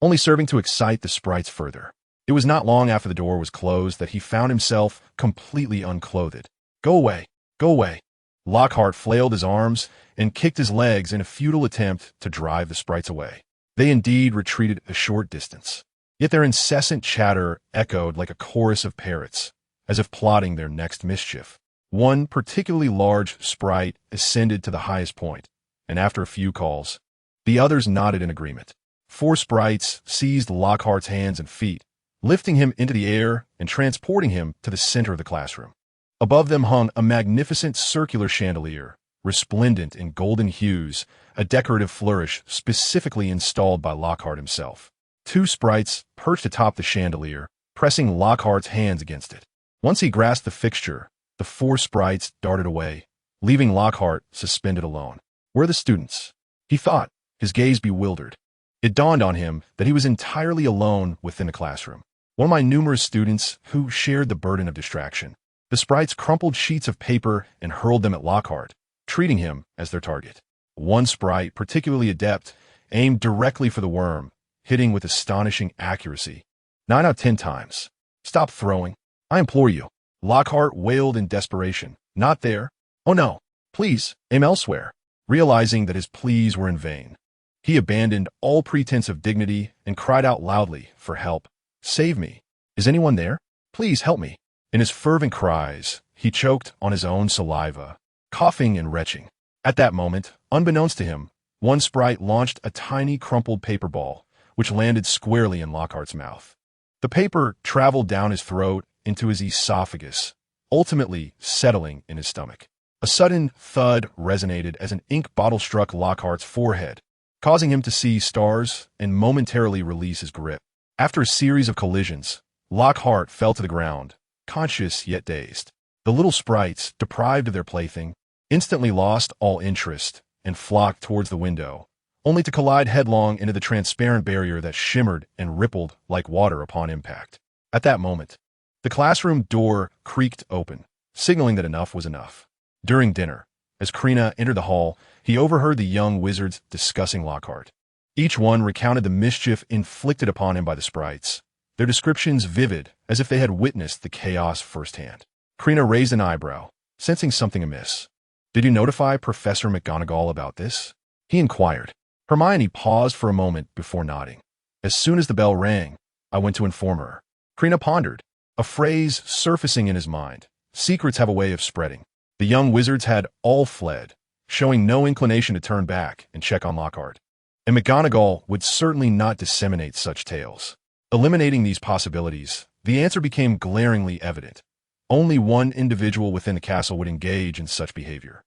only serving to excite the sprites further. It was not long after the door was closed that he found himself completely unclothed. Go away! Go away! Lockhart flailed his arms and kicked his legs in a futile attempt to drive the sprites away. They indeed retreated a short distance, yet their incessant chatter echoed like a chorus of parrots, as if plotting their next mischief. One particularly large sprite ascended to the highest point, and after a few calls, the others nodded in agreement. 4 sprites seized Lockhart's hands and feet, lifting him into the air and transporting him to the center of the classroom. Above them hung a magnificent circular chandelier, resplendent in golden hues, a decorative flourish specifically installed by Lockhart himself. 2 sprites perched atop the chandelier, pressing Lockhart's hands against it. Once he grasped the fixture, the four sprites darted away, leaving Lockhart suspended alone. Where are the students? He thought, his gaze bewildered. It dawned on him that he was entirely alone within the classroom. One of my numerous students who shared the burden of distraction. The sprites crumpled sheets of paper and hurled them at Lockhart, treating him as their target. One sprite, particularly adept, aimed directly for the worm, hitting with astonishing accuracy. 9 out of 10 times. Stop throwing. I implore you. Lockhart wailed in desperation. Not there. Oh no. Please, aim elsewhere. Realizing that his pleas were in vain, he abandoned all pretense of dignity and cried out loudly for help. Save me. Is anyone there? Please help me. In his fervent cries, he choked on his own saliva, coughing and retching. At that moment, unbeknownst to him, one sprite launched a tiny crumpled paper ball, which landed squarely in Lockhart's mouth. The paper traveled down his throat into his esophagus, ultimately settling in his stomach. A sudden thud resonated as an ink bottle struck Lockhart's forehead, causing him to see stars and momentarily release his grip. After a series of collisions, Lockhart fell to the ground, conscious yet dazed. The little sprites, deprived of their plaything, instantly lost all interest and flocked towards the window, only to collide headlong into the transparent barrier that shimmered and rippled like water upon impact. At that moment, the classroom door creaked open, signaling that enough was enough. During dinner, as Krena entered the hall, he overheard the young wizards discussing Lockhart. Each one recounted the mischief inflicted upon him by the sprites, their descriptions vivid as if they had witnessed the chaos firsthand. Krena raised an eyebrow, sensing something amiss. Did you notify Professor McGonagall about this? He inquired. Hermione paused for a moment before nodding. As soon as the bell rang, I went to inform her. Krena pondered, a phrase surfacing in his mind. Secrets have a way of spreading. The young wizards had all fled, showing no inclination to turn back and check on Lockhart. And McGonagall would certainly not disseminate such tales. Eliminating these possibilities, the answer became glaringly evident. Only one individual within the castle would engage in such behavior.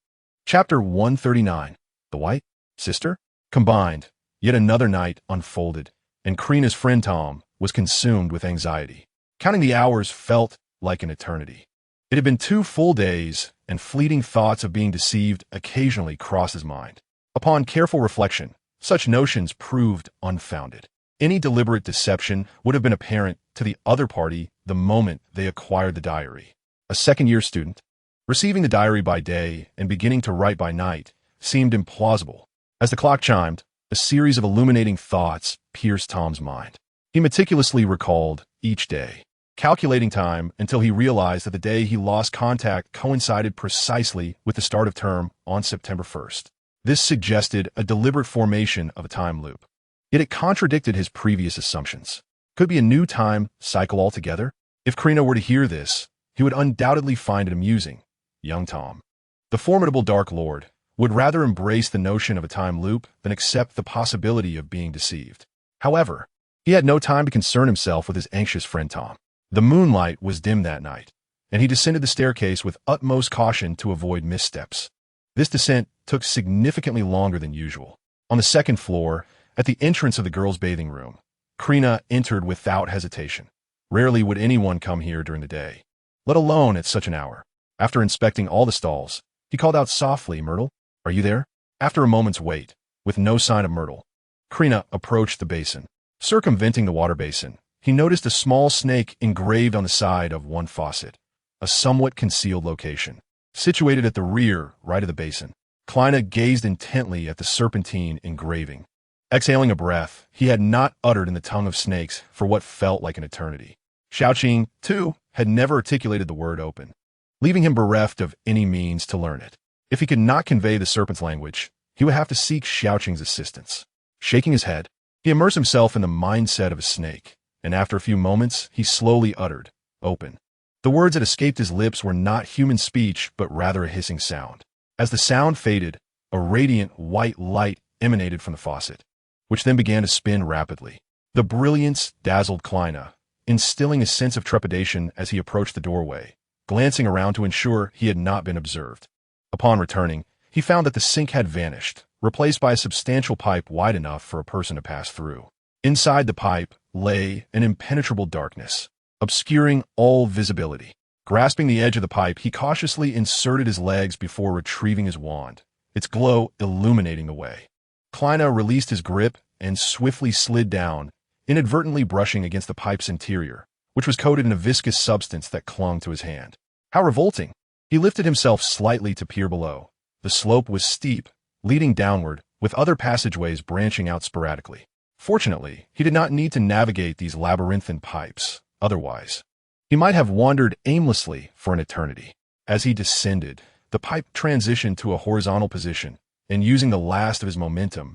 Chapter 139. The White Sister? Combined, yet another night unfolded, and Krena's friend Tom was consumed with anxiety. Counting the hours felt like an eternity. It had been 2 full days, and fleeting thoughts of being deceived occasionally crossed his mind. Upon careful reflection, such notions proved unfounded. Any deliberate deception would have been apparent to the other party the moment they acquired the diary. A second-year student, receiving the diary by day and beginning to write by night, seemed implausible. As the clock chimed, a series of illuminating thoughts pierced Tom's mind. He meticulously recalled each day, calculating time until he realized that the day he lost contact coincided precisely with the start of term on September 1st. This suggested a deliberate formation of a time loop. Yet it contradicted his previous assumptions. Could be a new time cycle altogether? If Krena were to hear this, he would undoubtedly find it amusing. Young Tom, the formidable Dark Lord, would rather embrace the notion of a time loop than accept the possibility of being deceived. However, he had no time to concern himself with his anxious friend Tom. The moonlight was dim that night, and he descended the staircase with utmost caution to avoid missteps. This descent took significantly longer than usual. On the second floor, at the entrance of the girls' bathing room, Krena entered without hesitation. Rarely would anyone come here during the day, let alone at such an hour. After inspecting all the stalls, he called out softly, "Myrtle, are you there?" After a moment's wait, with no sign of Myrtle, Krena approached the basin. Circumventing the water basin, he noticed a small snake engraved on the side of one faucet, a somewhat concealed location. Situated at the rear, right of the basin, Krena gazed intently at the serpentine engraving. Exhaling a breath he had not uttered in the tongue of snakes for what felt like an eternity. Xiaoqing, too, had never articulated the word open, leaving him bereft of any means to learn it. If he could not convey the serpent's language, he would have to seek Xiaoqing's assistance. Shaking his head, he immersed himself in the mindset of a snake, and after a few moments, he slowly uttered, "Open." The words that escaped his lips were not human speech, but rather a hissing sound. As the sound faded, a radiant white light emanated from the faucet, which then began to spin rapidly. The brilliance dazzled Krena, instilling a sense of trepidation as he approached the doorway, glancing around to ensure he had not been observed. Upon returning, he found that the sink had vanished, replaced by a substantial pipe wide enough for a person to pass through. Inside the pipe lay an impenetrable darkness, obscuring all visibility. Grasping the edge of the pipe, he cautiously inserted his legs before retrieving his wand, its glow illuminating the way. Krena released his grip and swiftly slid down, inadvertently brushing against the pipe's interior, which was coated in a viscous substance that clung to his hand. How revolting! He lifted himself slightly to peer below. The slope was steep, leading downward, with other passageways branching out sporadically. Fortunately, he did not need to navigate these labyrinthine pipes. Otherwise, he might have wandered aimlessly for an eternity. As he descended, the pipe transitioned to a horizontal position, and using the last of his momentum,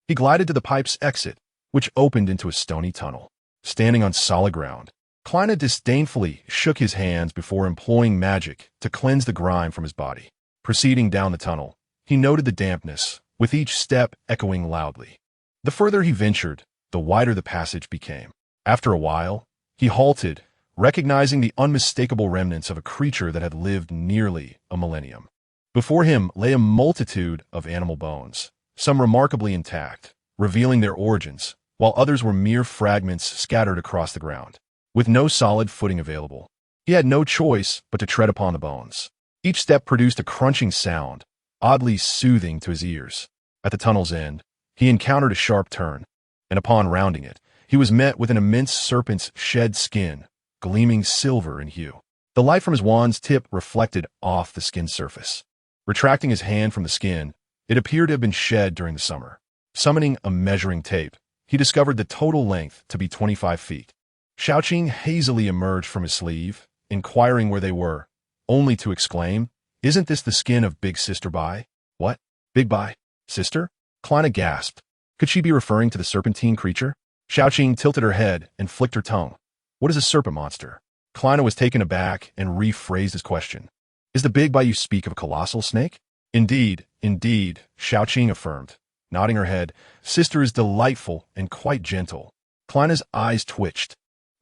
he glided to the pipe's exit, which opened into a stony tunnel. Standing on solid ground, Krena disdainfully shook his hands before employing magic to cleanse the grime from his body. Proceeding down the tunnel, he noted the dampness, with each step echoing loudly. The further he ventured, the wider the passage became. After a while, he halted, recognizing the unmistakable remnants of a creature that had lived nearly a millennium. Before him lay a multitude of animal bones, some remarkably intact, revealing their origins, while others were mere fragments scattered across the ground. With no solid footing available, he had no choice but to tread upon the bones. Each step produced a crunching sound, oddly soothing to his ears. At the tunnel's end, he encountered a sharp turn, and upon rounding it, he was met with an immense serpent's shed skin, gleaming silver in hue. The light from his wand's tip reflected off the skin surface. Retracting his hand from the skin, it appeared to have been shed during the summer. Summoning a measuring tape, he discovered the total length to be 25 feet. Xiaoqing hazily emerged from his sleeve, inquiring where they were, only to exclaim, "Isn't this the skin of Big Sister Bai?" "What? Big Bai? Sister?" Krena gasped. Could she be referring to the serpentine creature? Xiaoqing tilted her head and flicked her tongue. "What is a serpent monster?" Krena was taken aback and rephrased his question. "Is the Big Bai you speak of a colossal snake?" Indeed, Xiaoqing affirmed, nodding her head. "Sister is delightful and quite gentle." Krena's eyes twitched.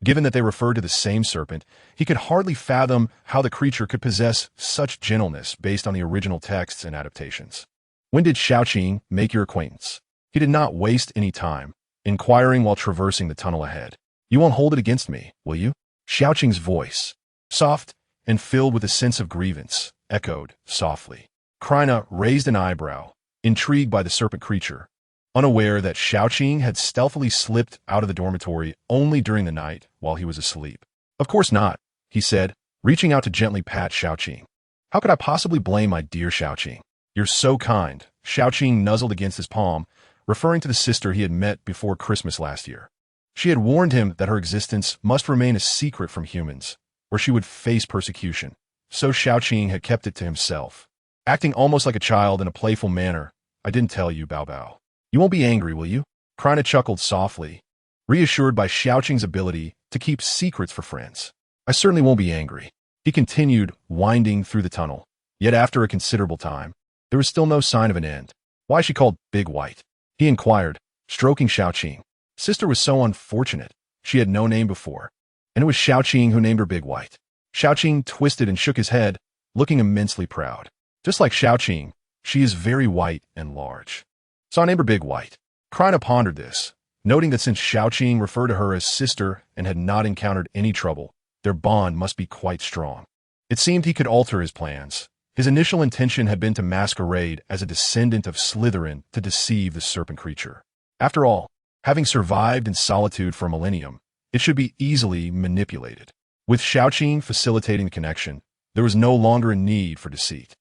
Given that they referred to the same serpent, he could hardly fathom how the creature could possess such gentleness based on the original texts and adaptations. "When did Xiaoqing make your acquaintance?" He did not waste any time, inquiring while traversing the tunnel ahead. "You won't hold it against me, will you?" Xiaoqing's voice, soft and filled with a sense of grievance, echoed softly. Krena raised an eyebrow, intrigued by the serpent creature, unaware that Xiaoqing had stealthily slipped out of the dormitory only during the night while he was asleep. "Of course not," he said, reaching out to gently pat Xiaoqing. "How could I possibly blame my dear Xiaoqing?" "You're so kind." Xiaoqing nuzzled against his palm, referring to the sister he had met before Christmas last year. She had warned him that her existence must remain a secret from humans, or she would face persecution. So Xiaoqing had kept it to himself. Acting almost like a child in a playful manner, "I didn't tell you, Bao Bao. You won't be angry, will you?" Krena chuckled softly, reassured by Xiaoqing's ability to keep secrets for friends. "I certainly won't be angry." He continued, winding through the tunnel. Yet after a considerable time, there was still no sign of an end. "Why is she called Big White?" he inquired, stroking Xiaoqing. Sister was so unfortunate. She had no name before, and it was Xiaoqing who named her Big White. Xiaoqing twisted and shook his head, looking immensely proud. "Just like Xiaoqing, she is very white and large. So I named her Big White." Krena pondered this, noting that since Xiaoqing referred to her as sister and had not encountered any trouble, their bond must be quite strong. It seemed he could alter his plans. His initial intention had been to masquerade as a descendant of Slytherin to deceive the serpent creature. After all, having survived in solitude for a millennium, it should be easily manipulated. With Xiaoqing facilitating the connection, there was no longer a need for deceit.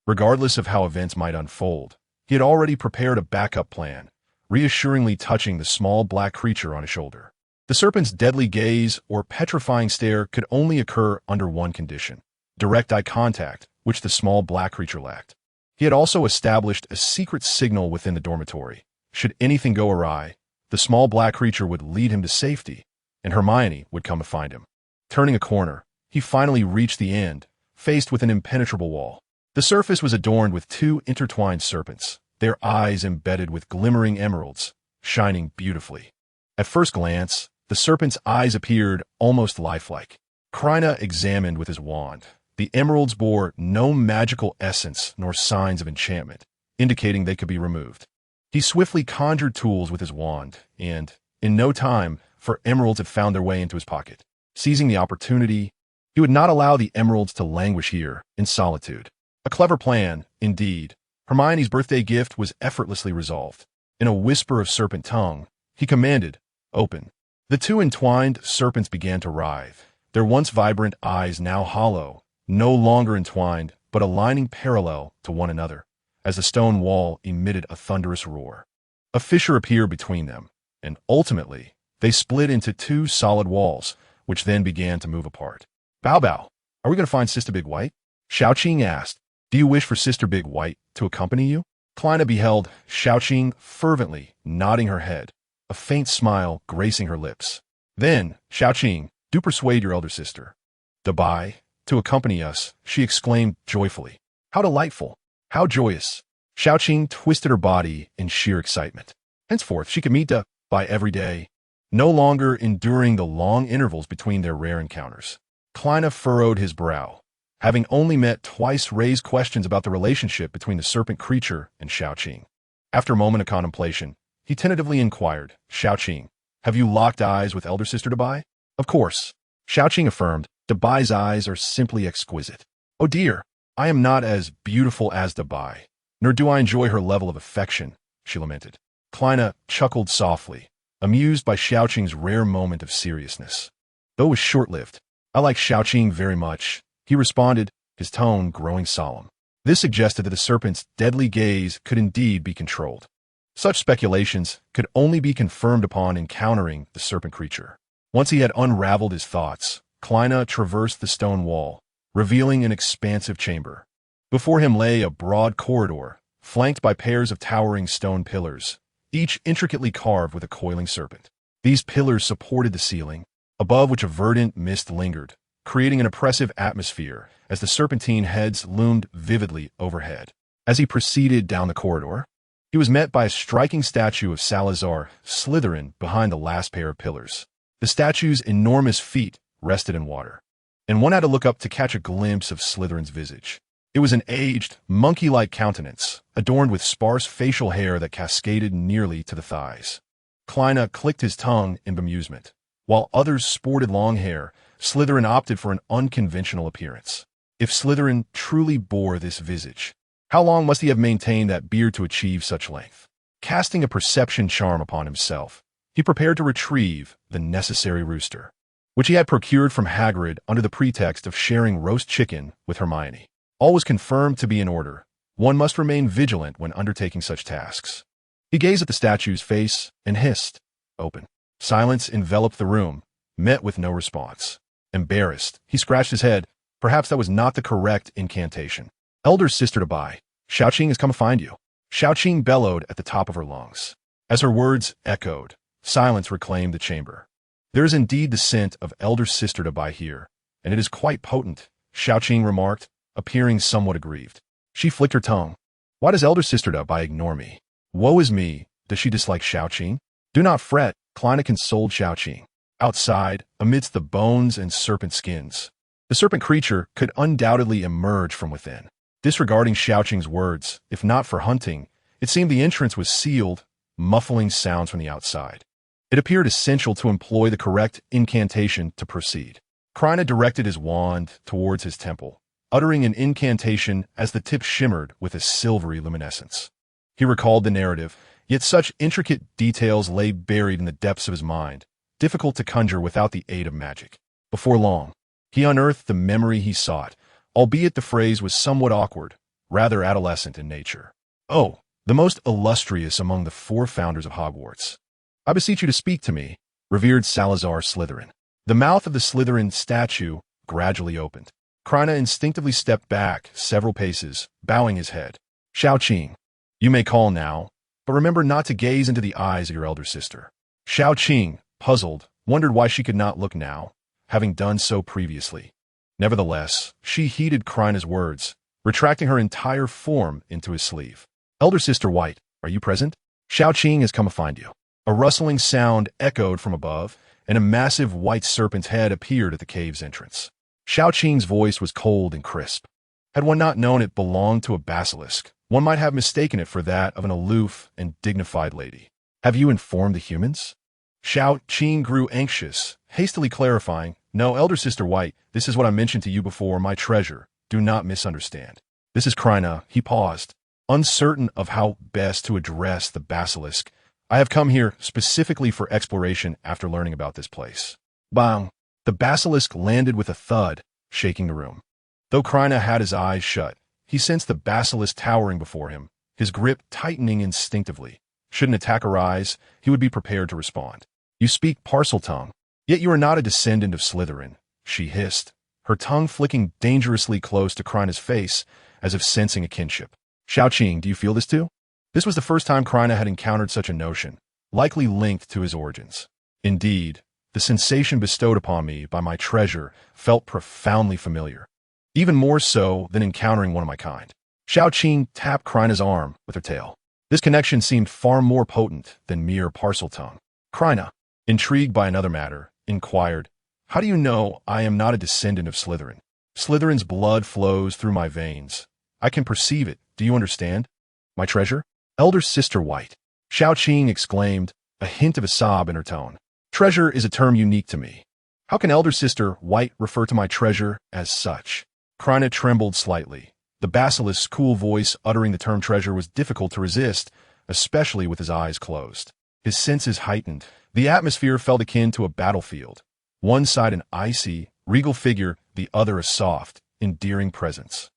Regardless of how events might unfold, he had already prepared a backup plan, reassuringly touching the small black creature on his shoulder. The serpent's deadly gaze or petrifying stare could only occur under one condition: direct eye contact, which the small black creature lacked. He had also established a secret signal within the dormitory. Should anything go awry, the small black creature would lead him to safety, and Hermione would come to find him. Turning a corner, he finally reached the end, faced with an impenetrable wall. The surface was adorned with two intertwined serpents, their eyes embedded with glimmering emeralds, shining beautifully. At first glance, the serpent's eyes appeared almost lifelike. Krena examined with his wand. The emeralds bore no magical essence nor signs of enchantment, indicating they could be removed. He swiftly conjured tools with his wand, and, in no time, emeralds had found their way into his pocket. Seizing the opportunity, He would not allow the emeralds to languish here in solitude. A clever plan, indeed. Hermione's birthday gift was effortlessly resolved. In a whisper of serpent tongue, he commanded, "Open." The two entwined serpents began to writhe, their once vibrant eyes now hollow, no longer entwined, but aligning parallel to one another, as the stone wall emitted a thunderous roar. A fissure appeared between them, and ultimately, they split into two solid walls, which then began to move apart. "Bow Bow, are we going to find Sister Big White?" Xiaoqing asked. "Do you wish for Sister Big White to accompany you?" Krena beheld Xiaoqing fervently nodding her head, a faint smile gracing her lips. Then, "Xiaoqing, do persuade your elder sister." "Dabai, to accompany us," she exclaimed joyfully. "How delightful! How joyous!" Xiaoqing twisted her body in sheer excitement. Henceforth, she could meet Dabai every day, no longer enduring the long intervals between their rare encounters. Krena furrowed his brow. Having only met twice, raised questions about the relationship between the serpent creature and Xiaoqing. After a moment of contemplation, he tentatively inquired, "Xiaoqing, have you locked eyes with elder sister Dabai?" "Of course," Xiaoqing affirmed. "Dabai's eyes are simply exquisite." "Oh dear, I am not as beautiful as Dabai, nor do I enjoy her level of affection," she lamented. Krena chuckled softly, amused by Xiaoqing's rare moment of seriousness. Though it was short-lived. "I like Xiaoqing very much," he responded, his tone growing solemn. This suggested that the serpent's deadly gaze could indeed be controlled. Such speculations could only be confirmed upon encountering the serpent creature. Once he had unraveled his thoughts, Krena traversed the stone wall, revealing an expansive chamber. Before him lay a broad corridor, flanked by pairs of towering stone pillars, each intricately carved with a coiling serpent. These pillars supported the ceiling, above which a verdant mist lingered, creating an oppressive atmosphere as the serpentine heads loomed vividly overhead. As he proceeded down the corridor, he was met by a striking statue of Salazar Slytherin behind the last pair of pillars. The statue's enormous feet rested in water, and one had to look up to catch a glimpse of Slytherin's visage. It was an aged, monkey-like countenance, adorned with sparse facial hair that cascaded nearly to the thighs. Krena clicked his tongue in bemusement. While others sported long hair, Slytherin opted for an unconventional appearance. If Slytherin truly bore this visage, how long must he have maintained that beard to achieve such length? Casting a perception charm upon himself, he prepared to retrieve the necessary rooster, which he had procured from Hagrid under the pretext of sharing roast chicken with Hermione. All was confirmed to be in order. One must remain vigilant when undertaking such tasks. He gazed at the statue's face and hissed, "Open." Silence enveloped the room, met with no response. Embarrassed, he scratched his head. Perhaps that was not the correct incantation. "Elder sister Dabai, Xiaoqing has come to find you." Xiaoqing bellowed at the top of her lungs. As her words echoed, silence reclaimed the chamber. "There is indeed the scent of elder sister Dabai here, and it is quite potent," Xiaoqing remarked, appearing somewhat aggrieved. She flicked her tongue. "Why does elder sister Dabai ignore me? Woe is me, does she dislike Xiaoqing?" "Do not fret," Krena consoled Xiaoqing. Outside, amidst the bones and serpent skins, the serpent creature could undoubtedly emerge from within. Disregarding Xiaoqing's words, if not for hunting, it seemed the entrance was sealed, muffling sounds from the outside. It appeared essential to employ the correct incantation to proceed. Krena directed his wand towards his temple, uttering an incantation as the tip shimmered with a silvery luminescence. He recalled the narrative, yet such intricate details lay buried in the depths of his mind, difficult to conjure without the aid of magic. Before long, he unearthed the memory he sought, albeit the phrase was somewhat awkward, rather adolescent in nature. "Oh, the most illustrious among the 4 founders of Hogwarts, I beseech you to speak to me, revered Salazar Slytherin." The mouth of the Slytherin statue gradually opened. Krena instinctively stepped back several paces, bowing his head. "Xiaoqing, you may call now, but remember not to gaze into the eyes of your elder sister." Xiaoqing, puzzled, wondered why she could not look now, having done so previously. Nevertheless, she heeded Krena's words, retracting her entire form into his sleeve. "Elder sister White, are you present? Xiaoqing has come to find you." A rustling sound echoed from above, and a massive white serpent's head appeared at the cave's entrance. Xiaoqing's voice was cold and crisp. Had one not known it belonged to a basilisk, one might have mistaken it for that of an aloof and dignified lady. "Have you informed the humans?" Xiaoqing grew anxious, hastily clarifying, No, elder sister White, this is what I mentioned to you before, my treasure. Do not misunderstand. This is Krena. He paused, uncertain of how best to address the basilisk. I have come here specifically for exploration after learning about this place. Bang! The basilisk landed with a thud, shaking the room. Though Krena had his eyes shut, he sensed the basilisk towering before him, his grip tightening instinctively. Should an attack arise, he would be prepared to respond. You speak parcel tongue, yet you are not a descendant of Slytherin, she hissed, her tongue flicking dangerously close to Krena's face, as if sensing a kinship. Xiaoqing, do you feel this too? This was the first time Krena had encountered such a notion, likely linked to his origins. Indeed, the sensation bestowed upon me by my treasure felt profoundly familiar, even more so than encountering one of my kind. Xiaoqing tapped Krena's arm with her tail. This connection seemed far more potent than mere parcel tongue. Krena, intrigued by another matter, inquired, how do you know I am not a descendant of Slytherin? Slytherin's blood flows through my veins. I can perceive it. Do you understand? My treasure? Elder Sister White. Xiaoqing exclaimed, a hint of a sob in her tone. Treasure is a term unique to me. How can Elder Sister White refer to my treasure as such? Krena trembled slightly. The basilisk's cool voice uttering the term treasure was difficult to resist, especially with his eyes closed. His senses heightened. The atmosphere felt akin to a battlefield. One side an icy, regal figure, the other a soft, endearing presence.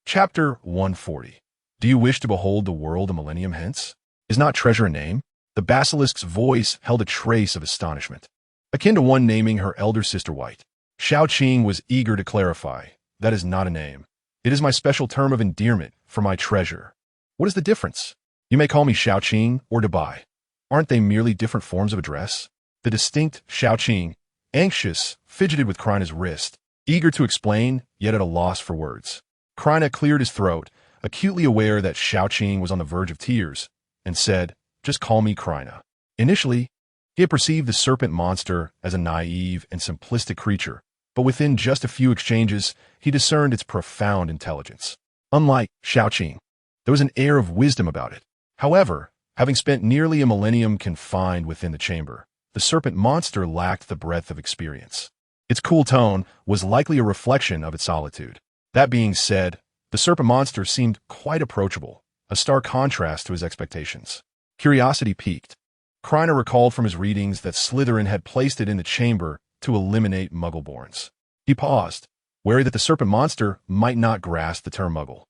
Chapter 140. Do you wish to behold the world a millennium hence? Is not treasure a name? The basilisk's voice held a trace of astonishment, akin to one naming her elder sister White. Xiaoqing was eager to clarify. That is not a name. It is my special term of endearment for my treasure. What is the difference? You may call me Xiaoqing or Dabai. Aren't they merely different forms of address? The distinct Xiaoqing, anxious, fidgeted with Krena's wrist, eager to explain, yet at a loss for words. Krena cleared his throat, acutely aware that Xiaoqing was on the verge of tears, and said, just call me Krena. Initially, he had perceived the serpent monster as a naive and simplistic creature, but within just a few exchanges, he discerned its profound intelligence. Unlike Xiaoqing, there was an air of wisdom about it. However, having spent nearly a millennium confined within the chamber, the serpent monster lacked the breadth of experience. Its cool tone was likely a reflection of its solitude. That being said, the serpent monster seemed quite approachable, a stark contrast to his expectations. Curiosity piqued. Krena recalled from his readings that Slytherin had placed it in the chamber to eliminate Muggleborns. He paused, wary that the serpent monster might not grasp the term Muggle.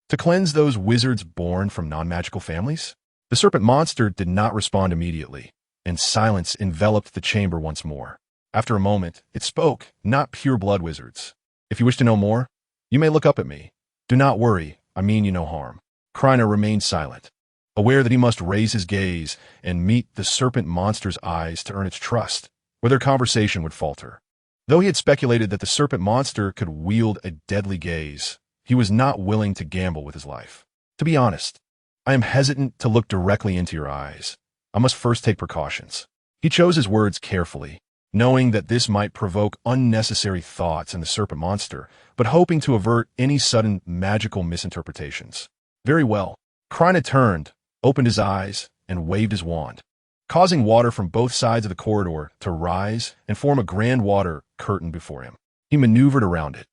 To cleanse those wizards born from non-magical families? The serpent monster did not respond immediately, and silence enveloped the chamber once more. After a moment, it spoke, not pure-blood wizards. If you wish to know more, you may look up at me. Do not worry, I mean you no harm. Krena remained silent, aware that he must raise his gaze and meet the serpent monster's eyes to earn its trust, or their conversation would falter. Though he had speculated that the serpent monster could wield a deadly gaze, he was not willing to gamble with his life. To be honest, I am hesitant to look directly into your eyes. I must first take precautions. He chose his words carefully, knowing that this might provoke unnecessary thoughts in the serpent monster, but hoping to avert any sudden magical misinterpretations. Very well. Krena turned, opened his eyes, and waved his wand, causing water from both sides of the corridor to rise and form a grand water curtain before him. He maneuvered around it,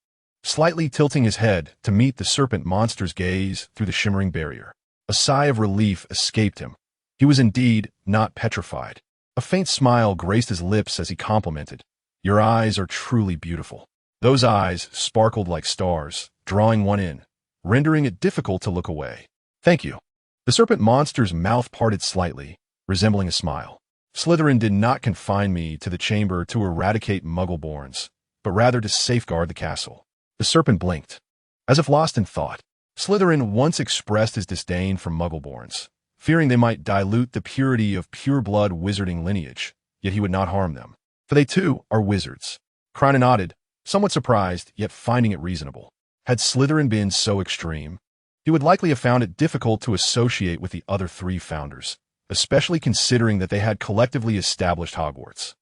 slightly tilting his head to meet the serpent monster's gaze through the shimmering barrier. A sigh of relief escaped him. He was indeed not petrified. A faint smile graced his lips as he complimented. Your eyes are truly beautiful. Those eyes sparkled like stars, drawing one in, rendering it difficult to look away. Thank you. The serpent monster's mouth parted slightly, resembling a smile. Slytherin did not confine me to the chamber to eradicate Muggleborns, but rather to safeguard the castle. The serpent blinked, as if lost in thought. Slytherin once expressed his disdain for Muggleborns, fearing they might dilute the purity of pure-blood wizarding lineage, yet he would not harm them, for they too are wizards. Krena nodded, somewhat surprised, yet finding it reasonable. Had Slytherin been so extreme, he would likely have found it difficult to associate with the other three founders, especially considering that they had collectively established Hogwarts.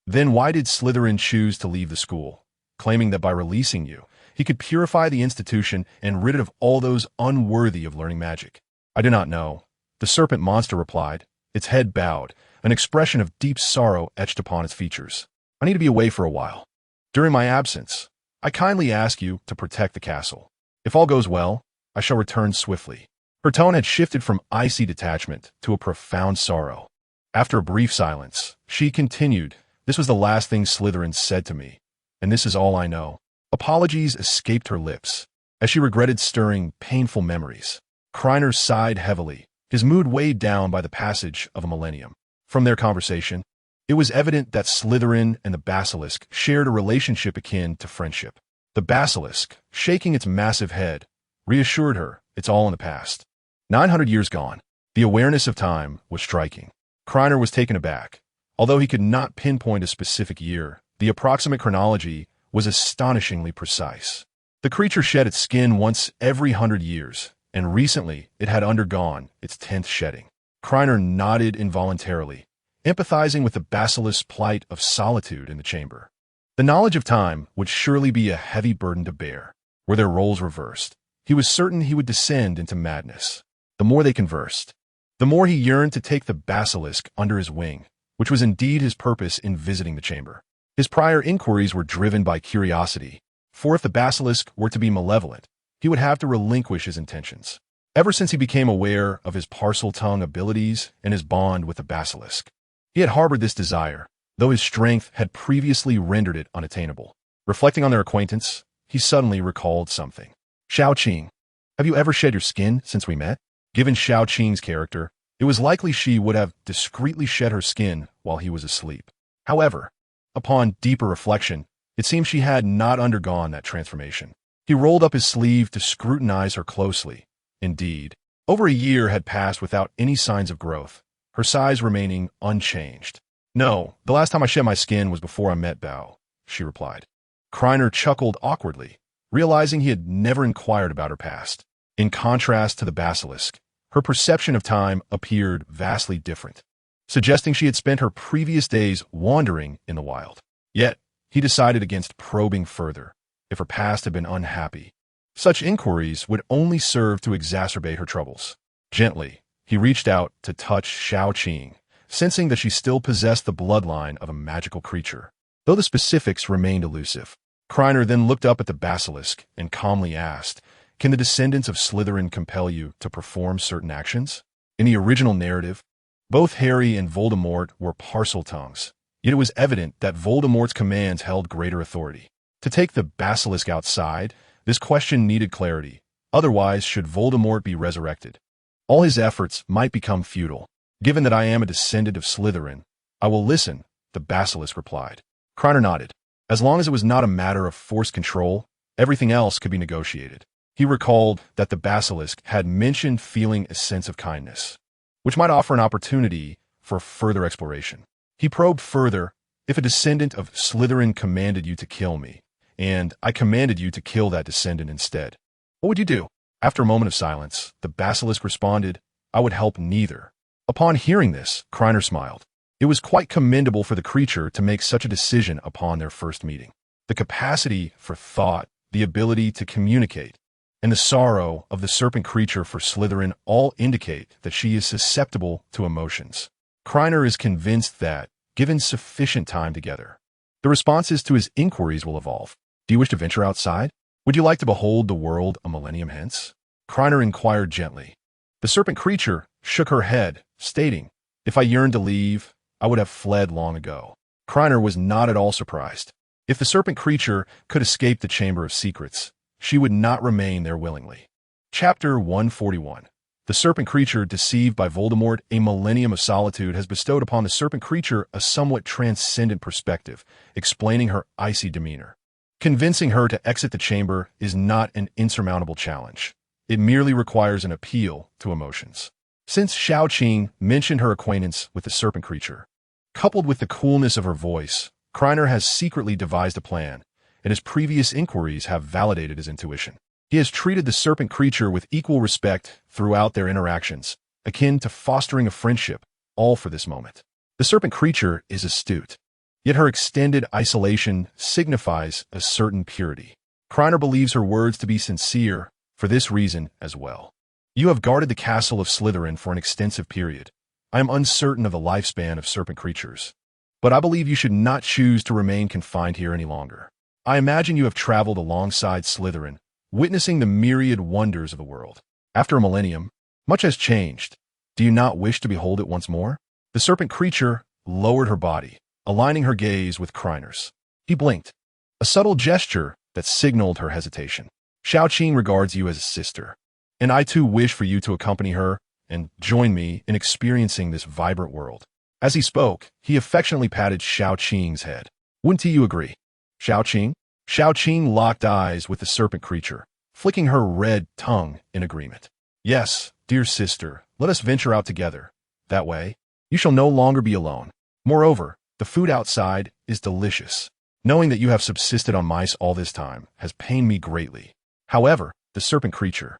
Then why did Slytherin choose to leave the school, claiming that by releasing you, he could purify the institution and rid it of all those unworthy of learning magic? I do not know. The serpent monster replied, its head bowed, an expression of deep sorrow etched upon its features. I need to be away for a while. During my absence, I kindly ask you to protect the castle. If all goes well, I shall return swiftly." Her tone had shifted from icy detachment to a profound sorrow. After a brief silence, she continued, "This was the last thing Slytherin said to me, and this is all I know." Apologies escaped her lips, as she regretted stirring painful memories. Krena sighed heavily, his mood weighed down by the passage of a millennium. From their conversation, it was evident that Slytherin and the basilisk shared a relationship akin to friendship. The basilisk, shaking its massive head, reassured her it's all in the past. 900 years gone. The awareness of time was striking. Krena was taken aback. Although he could not pinpoint a specific year, the approximate chronology was astonishingly precise. The creature shed its skin once every 100 years, and recently it had undergone its 10th shedding. Krena nodded involuntarily, empathizing with the basilisk's plight of solitude in the chamber. The knowledge of time would surely be a heavy burden to bear. Were their roles reversed, he was certain he would descend into madness. The more they conversed, the more he yearned to take the basilisk under his wing, which was indeed his purpose in visiting the chamber. His prior inquiries were driven by curiosity, for if the basilisk were to be malevolent, he would have to relinquish his intentions. Ever since he became aware of his parcel-tongue abilities and his bond with the basilisk, he had harbored this desire, though his strength had previously rendered it unattainable. Reflecting on their acquaintance, he suddenly recalled something. "Xiao Qing, have you ever shed your skin since we met?" Given Xiao Qing's character, it was likely she would have discreetly shed her skin while he was asleep. However, upon deeper reflection, it seemed she had not undergone that transformation. He rolled up his sleeve to scrutinize her closely. Indeed, over a year had passed without any signs of growth, her size remaining unchanged. "No, the last time I shed my skin was before I met Bao," she replied. Krena chuckled awkwardly, realizing he had never inquired about her past. In contrast to the basilisk, her perception of time appeared vastly different, suggesting she had spent her previous days wandering in the wild. Yet, he decided against probing further. If her past had been unhappy, such inquiries would only serve to exacerbate her troubles. Gently, he reached out to touch Xiao Qing, sensing that she still possessed the bloodline of a magical creature, though the specifics remained elusive. Krena then looked up at the basilisk and calmly asked, "Can the descendants of Slytherin compel you to perform certain actions?" In the original narrative, both Harry and Voldemort were parcel tongues, yet it was evident that Voldemort's commands held greater authority. To take the basilisk outside, this question needed clarity. Otherwise, should Voldemort be resurrected, all his efforts might become futile. "Given that I am a descendant of Slytherin, I will listen," the basilisk replied. Krena nodded. As long as it was not a matter of forced control, everything else could be negotiated. He recalled that the basilisk had mentioned feeling a sense of kindness, which might offer an opportunity for further exploration. He probed further, "If a descendant of Slytherin commanded you to kill me, and I commanded you to kill that descendant instead, what would you do?" After a moment of silence, the basilisk responded, "I would help neither." Upon hearing this, Krena smiled. It was quite commendable for the creature to make such a decision upon their first meeting. The capacity for thought, the ability to communicate, and the sorrow of the serpent creature for Slytherin all indicate that she is susceptible to emotions. Krena is convinced that, given sufficient time together, the responses to his inquiries will evolve. "Do you wish to venture outside? Would you like to behold the world a millennium hence?" Krena inquired gently. The serpent creature shook her head, stating, "If I yearned to leave, I would have fled long ago." Krena was not at all surprised. If the serpent creature could escape the Chamber of Secrets, she would not remain there willingly. Chapter 141. The serpent creature deceived by Voldemort. A millennium of solitude has bestowed upon the serpent creature a somewhat transcendent perspective, explaining her icy demeanor. Convincing her to exit the chamber is not an insurmountable challenge. It merely requires an appeal to emotions. Since Xiao Qing mentioned her acquaintance with the serpent creature, coupled with the coolness of her voice, Krena has secretly devised a plan, and his previous inquiries have validated his intuition. He has treated the serpent creature with equal respect throughout their interactions, akin to fostering a friendship, all for this moment. The serpent creature is astute, yet her extended isolation signifies a certain purity. Krena believes her words to be sincere for this reason as well. "You have guarded the castle of Slytherin for an extensive period. I am uncertain of the lifespan of serpent creatures, but I believe you should not choose to remain confined here any longer. I imagine you have traveled alongside Slytherin, witnessing the myriad wonders of the world. After a millennium, much has changed. Do you not wish to behold it once more? The serpent creature lowered her body, aligning her gaze with Krener's. He blinked, a subtle gesture that signaled her hesitation. Xiaoqing regards you as a sister, and I too wish for you to accompany her and join me in experiencing this vibrant world. As he spoke, he affectionately patted Xiaoqing's head. Wouldn't you agree? Xiaoqing? Xiaoqing locked eyes with the serpent creature, flicking her red tongue in agreement. Yes, dear sister, let us venture out together. That way, you shall no longer be alone. Moreover, the food outside is delicious. Knowing that you have subsisted on mice all this time has pained me greatly. However, the serpent creature,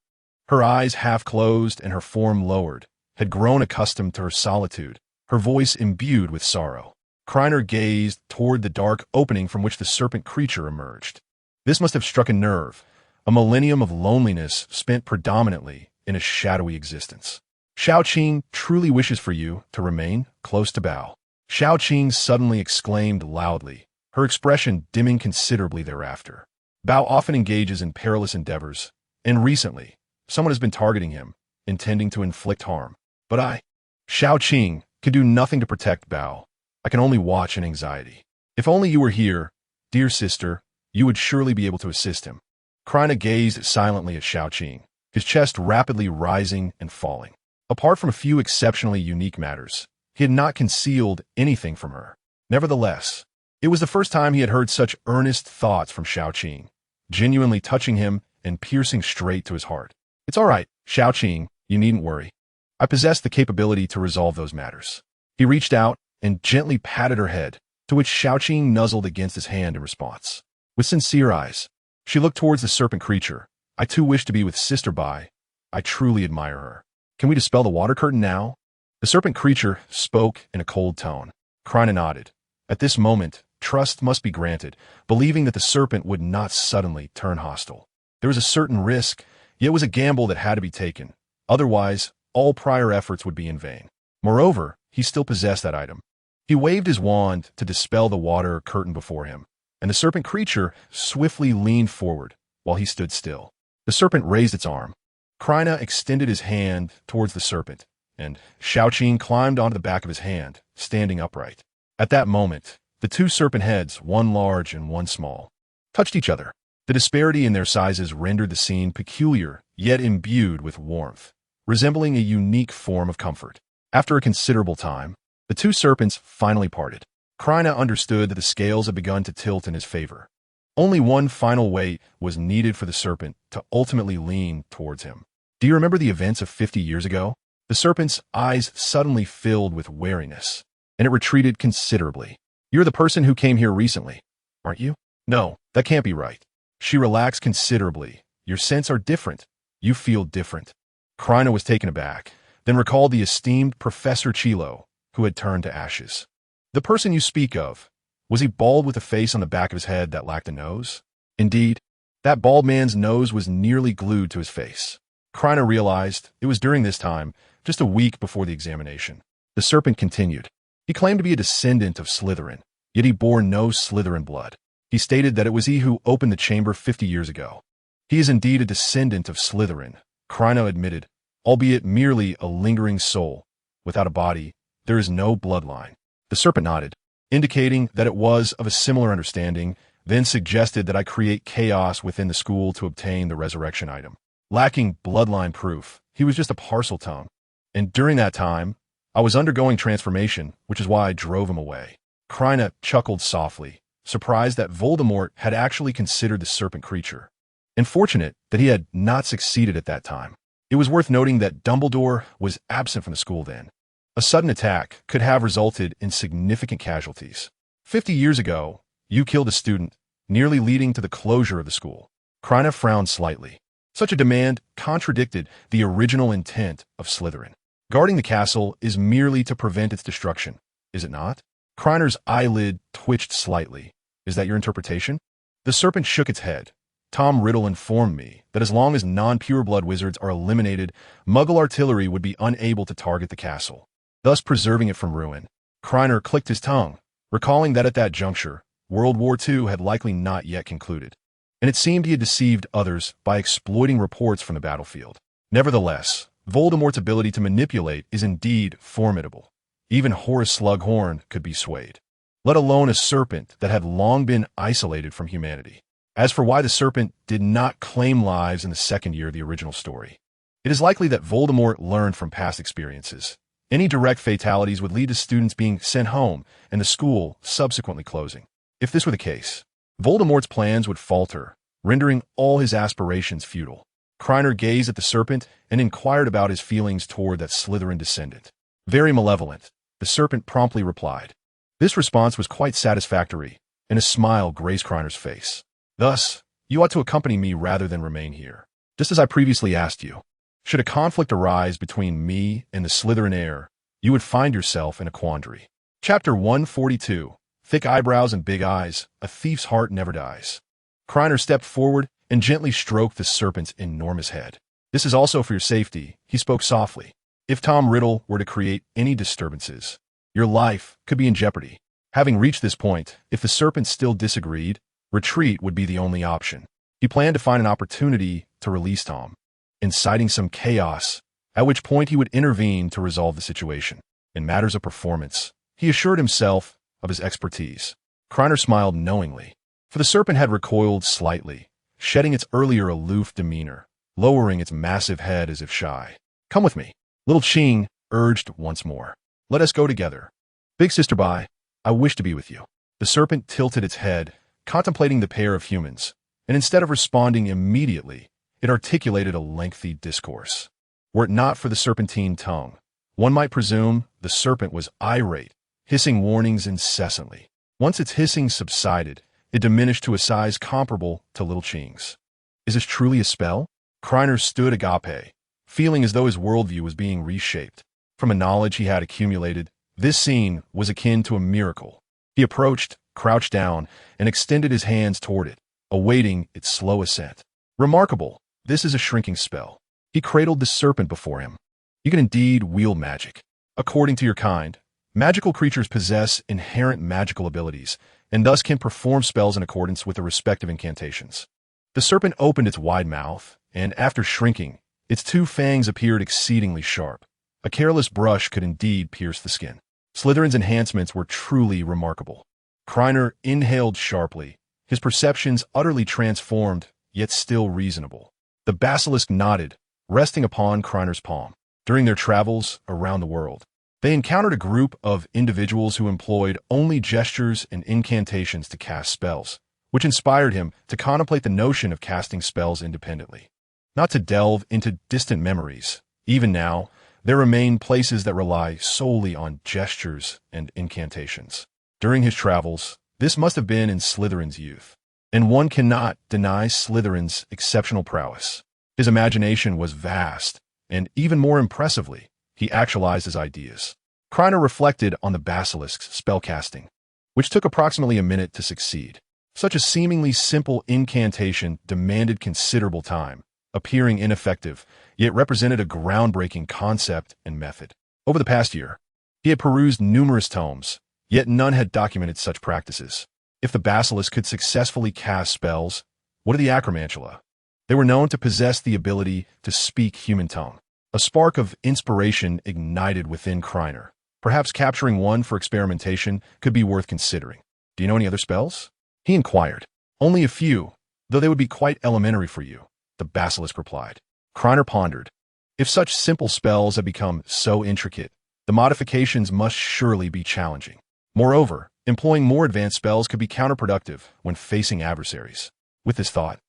her eyes half closed and her form lowered, had grown accustomed to her solitude, her voice imbued with sorrow. Krener gazed toward the dark opening from which the serpent creature emerged. This must have struck a nerve, a millennium of loneliness spent predominantly in a shadowy existence. Xiaoqing truly wishes for you to remain close to Bao. Xiaoqing suddenly exclaimed loudly, her expression dimming considerably thereafter. Bao often engages in perilous endeavors, and recently, someone has been targeting him, intending to inflict harm. But I, Xiaoqing, could do nothing to protect Bao. I can only watch in anxiety. If only you were here, dear sister, you would surely be able to assist him. Krena gazed silently at Xiaoqing, his chest rapidly rising and falling. Apart from a few exceptionally unique matters, he had not concealed anything from her. Nevertheless, it was the first time he had heard such earnest thoughts from Xiaoqing, genuinely touching him and piercing straight to his heart. It's all right, Xiaoqing, you needn't worry. I possess the capability to resolve those matters. He reached out and gently patted her head, to which Xiaoqing nuzzled against his hand in response. With sincere eyes, she looked towards the serpent creature. I too wish to be with Sister Bai. I truly admire her. Can we dispel the water curtain now? The serpent creature spoke in a cold tone. Krena nodded. At this moment, trust must be granted, believing that the serpent would not suddenly turn hostile. There was a certain risk, yet it was a gamble that had to be taken. Otherwise, all prior efforts would be in vain. Moreover, he still possessed that item. He waved his wand to dispel the water curtain before him, and the serpent creature swiftly leaned forward while he stood still. The serpent raised its arm. Krena extended his hand towards the serpent, and Xiaoqing climbed onto the back of his hand, standing upright. At that moment, the two serpent heads, one large and one small, touched each other. The disparity in their sizes rendered the scene peculiar, yet imbued with warmth, resembling a unique form of comfort. After a considerable time, the two serpents finally parted. Krena understood that the scales had begun to tilt in his favor. Only one final weight was needed for the serpent to ultimately lean towards him. Do you remember the events of 50 years ago? The serpent's eyes suddenly filled with wariness, and it retreated considerably. You're the person who came here recently, aren't you? No, that can't be right. She relaxed considerably. Your scents are different. You feel different. Krena was taken aback, then recalled the esteemed Professor Chilo, who had turned to ashes. The person you speak of, was he bald with a face on the back of his head that lacked a nose? Indeed, that bald man's nose was nearly glued to his face. Krena realized it was during this time, just a week before the examination. The serpent continued. He claimed to be a descendant of Slytherin, yet he bore no Slytherin blood. He stated that it was he who opened the chamber 50 years ago. He is indeed a descendant of Slytherin, Krena admitted, albeit merely a lingering soul. Without a body, there is no bloodline. The serpent nodded, indicating that it was of a similar understanding, then suggested that I create chaos within the school to obtain the resurrection item. Lacking bloodline proof, he was just a parcel tongue. And during that time, I was undergoing transformation, which is why I drove him away. Krena chuckled softly, surprised that Voldemort had actually considered the serpent creature, and fortunate that he had not succeeded at that time. It was worth noting that Dumbledore was absent from the school then. A sudden attack could have resulted in significant casualties. 50 years ago, you killed a student, nearly leading to the closure of the school. Krena frowned slightly. Such a demand contradicted the original intent of Slytherin. Guarding the castle is merely to prevent its destruction, is it not? Krener's eyelid twitched slightly. Is that your interpretation? The serpent shook its head. Tom Riddle informed me that as long as non-pureblood wizards are eliminated, Muggle artillery would be unable to target the castle, thus preserving it from ruin. Krena clicked his tongue, recalling that at that juncture, World War II had likely not yet concluded, and it seemed he had deceived others by exploiting reports from the battlefield. Nevertheless, Voldemort's ability to manipulate is indeed formidable. Even Horace Slughorn could be swayed, let alone a serpent that had long been isolated from humanity. As for why the serpent did not claim lives in the second year of the original story, it is likely that Voldemort learned from past experiences. Any direct fatalities would lead to students being sent home and the school subsequently closing. If this were the case, Voldemort's plans would falter, rendering all his aspirations futile. Krena gazed at the serpent and inquired about his feelings toward that Slytherin descendant. Very malevolent, the serpent promptly replied. This response was quite satisfactory, and a smile graced Krener's face. Thus, you ought to accompany me rather than remain here. Just as I previously asked you, should a conflict arise between me and the Slytherin heir, you would find yourself in a quandary. Chapter 142. Thick eyebrows and big eyes, a thief's heart never dies. Krena stepped forward and gently stroked the serpent's enormous head. This is also for your safety, he spoke softly. If Tom Riddle were to create any disturbances, your life could be in jeopardy. Having reached this point, if the serpent still disagreed, retreat would be the only option. He planned to find an opportunity to release Tom, inciting some chaos, at which point he would intervene to resolve the situation. In matters of performance, he assured himself of his expertise. Krena smiled knowingly, for the serpent had recoiled slightly, shedding its earlier aloof demeanor, lowering its massive head as if shy. Come with me, little Ching urged once more. Let us go together. Big sister Bai, I wish to be with you. The serpent tilted its head, contemplating the pair of humans, and instead of responding immediately, it articulated a lengthy discourse. Were it not for the serpentine tongue, one might presume the serpent was irate, hissing warnings incessantly. Once its hissing subsided, it diminished to a size comparable to little Ching's. Is this truly a spell? Krena stood agape, feeling as though his worldview was being reshaped. From a knowledge he had accumulated, this scene was akin to a miracle. He approached, crouched down, and extended his hands toward it, awaiting its slow ascent. Remarkable, this is a shrinking spell. He cradled the serpent before him. You can indeed wield magic. According to your kind, magical creatures possess inherent magical abilities, and thus can perform spells in accordance with the respective incantations. The serpent opened its wide mouth, and after shrinking, its two fangs appeared exceedingly sharp. A careless brush could indeed pierce the skin. Slytherin's enhancements were truly remarkable. Krena inhaled sharply, his perceptions utterly transformed, yet still reasonable. The basilisk nodded, resting upon Krener's palm. During their travels around the world, they encountered a group of individuals who employed only gestures and incantations to cast spells, which inspired him to contemplate the notion of casting spells independently. Not to delve into distant memories, even now, there remain places that rely solely on gestures and incantations. During his travels, this must have been in Slytherin's youth, and one cannot deny Slytherin's exceptional prowess. His imagination was vast, and even more impressively, he actualized his ideas. Krena reflected on the basilisk's spellcasting, which took approximately a minute to succeed. Such a seemingly simple incantation demanded considerable time, appearing ineffective, yet represented a groundbreaking concept and method. Over the past year, he had perused numerous tomes, yet none had documented such practices. If the basilisk could successfully cast spells, what of the acromantula? They were known to possess the ability to speak human tongue. A spark of inspiration ignited within Krena. Perhaps capturing one for experimentation could be worth considering. Do you know any other spells? He inquired. Only a few, though they would be quite elementary for you, the basilisk replied. Krena pondered. If such simple spells have become so intricate, the modifications must surely be challenging. Moreover, employing more advanced spells could be counterproductive when facing adversaries. With this thought,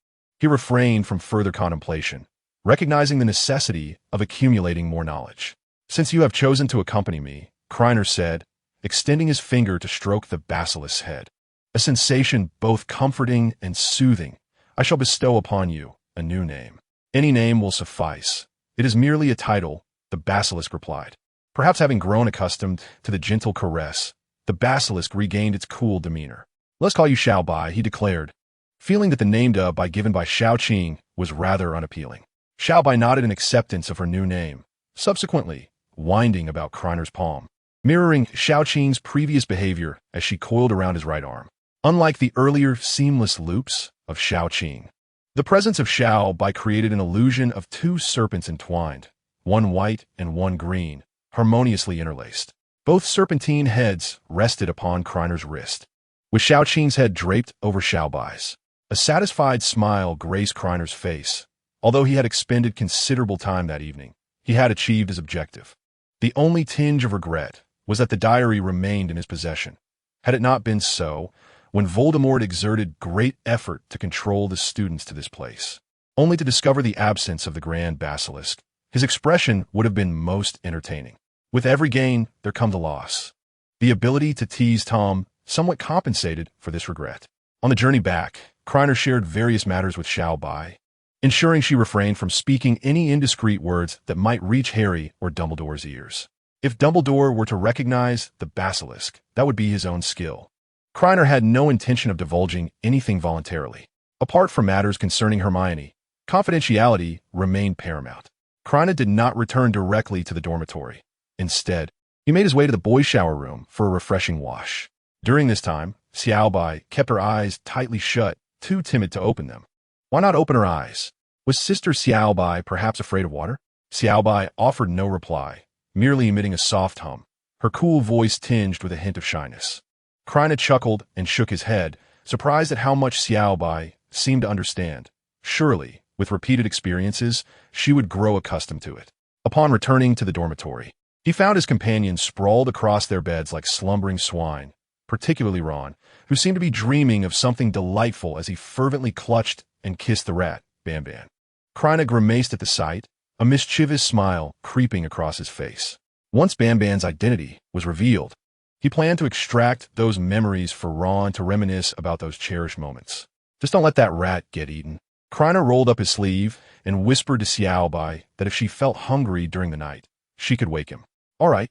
he refrained from further contemplation, recognizing the necessity of accumulating more knowledge. Since you have chosen to accompany me, Krena said, extending his finger to stroke the basilisk's head. A sensation both comforting and soothing, I shall bestow upon you a new name. Any name will suffice. It is merely a title, the basilisk replied. Perhaps having grown accustomed to the gentle caress, the basilisk regained its cool demeanor. Let's call you Xiao Bai, he declared, feeling that the name dub given by Xiao Qing was rather unappealing. Xiao Bai nodded in acceptance of her new name, subsequently winding about Krener's palm, mirroring Xiao Qing's previous behavior as she coiled around his right arm. unlike the earlier seamless loops of Shao-Qing. The presence of Shao-Bai created an illusion of two serpents entwined, one white and one green, harmoniously interlaced. Both serpentine heads rested upon Krener's wrist, with Shao-Qing's head draped over Shao-Bai's. A satisfied smile graced Krener's face. Although he had expended considerable time that evening, he had achieved his objective. The only tinge of regret was that the diary remained in his possession. Had it not been so, when Voldemort exerted great effort to control the students to this place, only to discover the absence of the Grand Basilisk, his expression would have been most entertaining. With every gain, there comes a loss. The ability to tease Tom somewhat compensated for this regret. On the journey back, Krener shared various matters with Shao-Bai, ensuring she refrained from speaking any indiscreet words that might reach Harry or Dumbledore's ears. If Dumbledore were to recognize the basilisk, that would be his own skill. Krener had no intention of divulging anything voluntarily. Apart from matters concerning Hermione, confidentiality remained paramount. Krena did not return directly to the dormitory. Instead, he made his way to the boys' shower room for a refreshing wash. During this time, Xiaobai kept her eyes tightly shut, too timid to open them. Why not open her eyes? Was Sister Xiaobai perhaps afraid of water? Xiaobai offered no reply, merely emitting a soft hum, her cool voice tinged with a hint of shyness. Krena chuckled and shook his head, surprised at how much Xiaobai seemed to understand. Surely, with repeated experiences, she would grow accustomed to it. Upon returning to the dormitory, he found his companions sprawled across their beds like slumbering swine, particularly Ron, who seemed to be dreaming of something delightful as he fervently clutched and kissed the rat, Banban. Krena grimaced at the sight, a mischievous smile creeping across his face. Once Banban's identity was revealed, he planned to extract those memories for Ron to reminisce about those cherished moments. Just don't let that rat get eaten. Krena rolled up his sleeve and whispered to Xiaobai that if she felt hungry during the night, she could wake him. All right,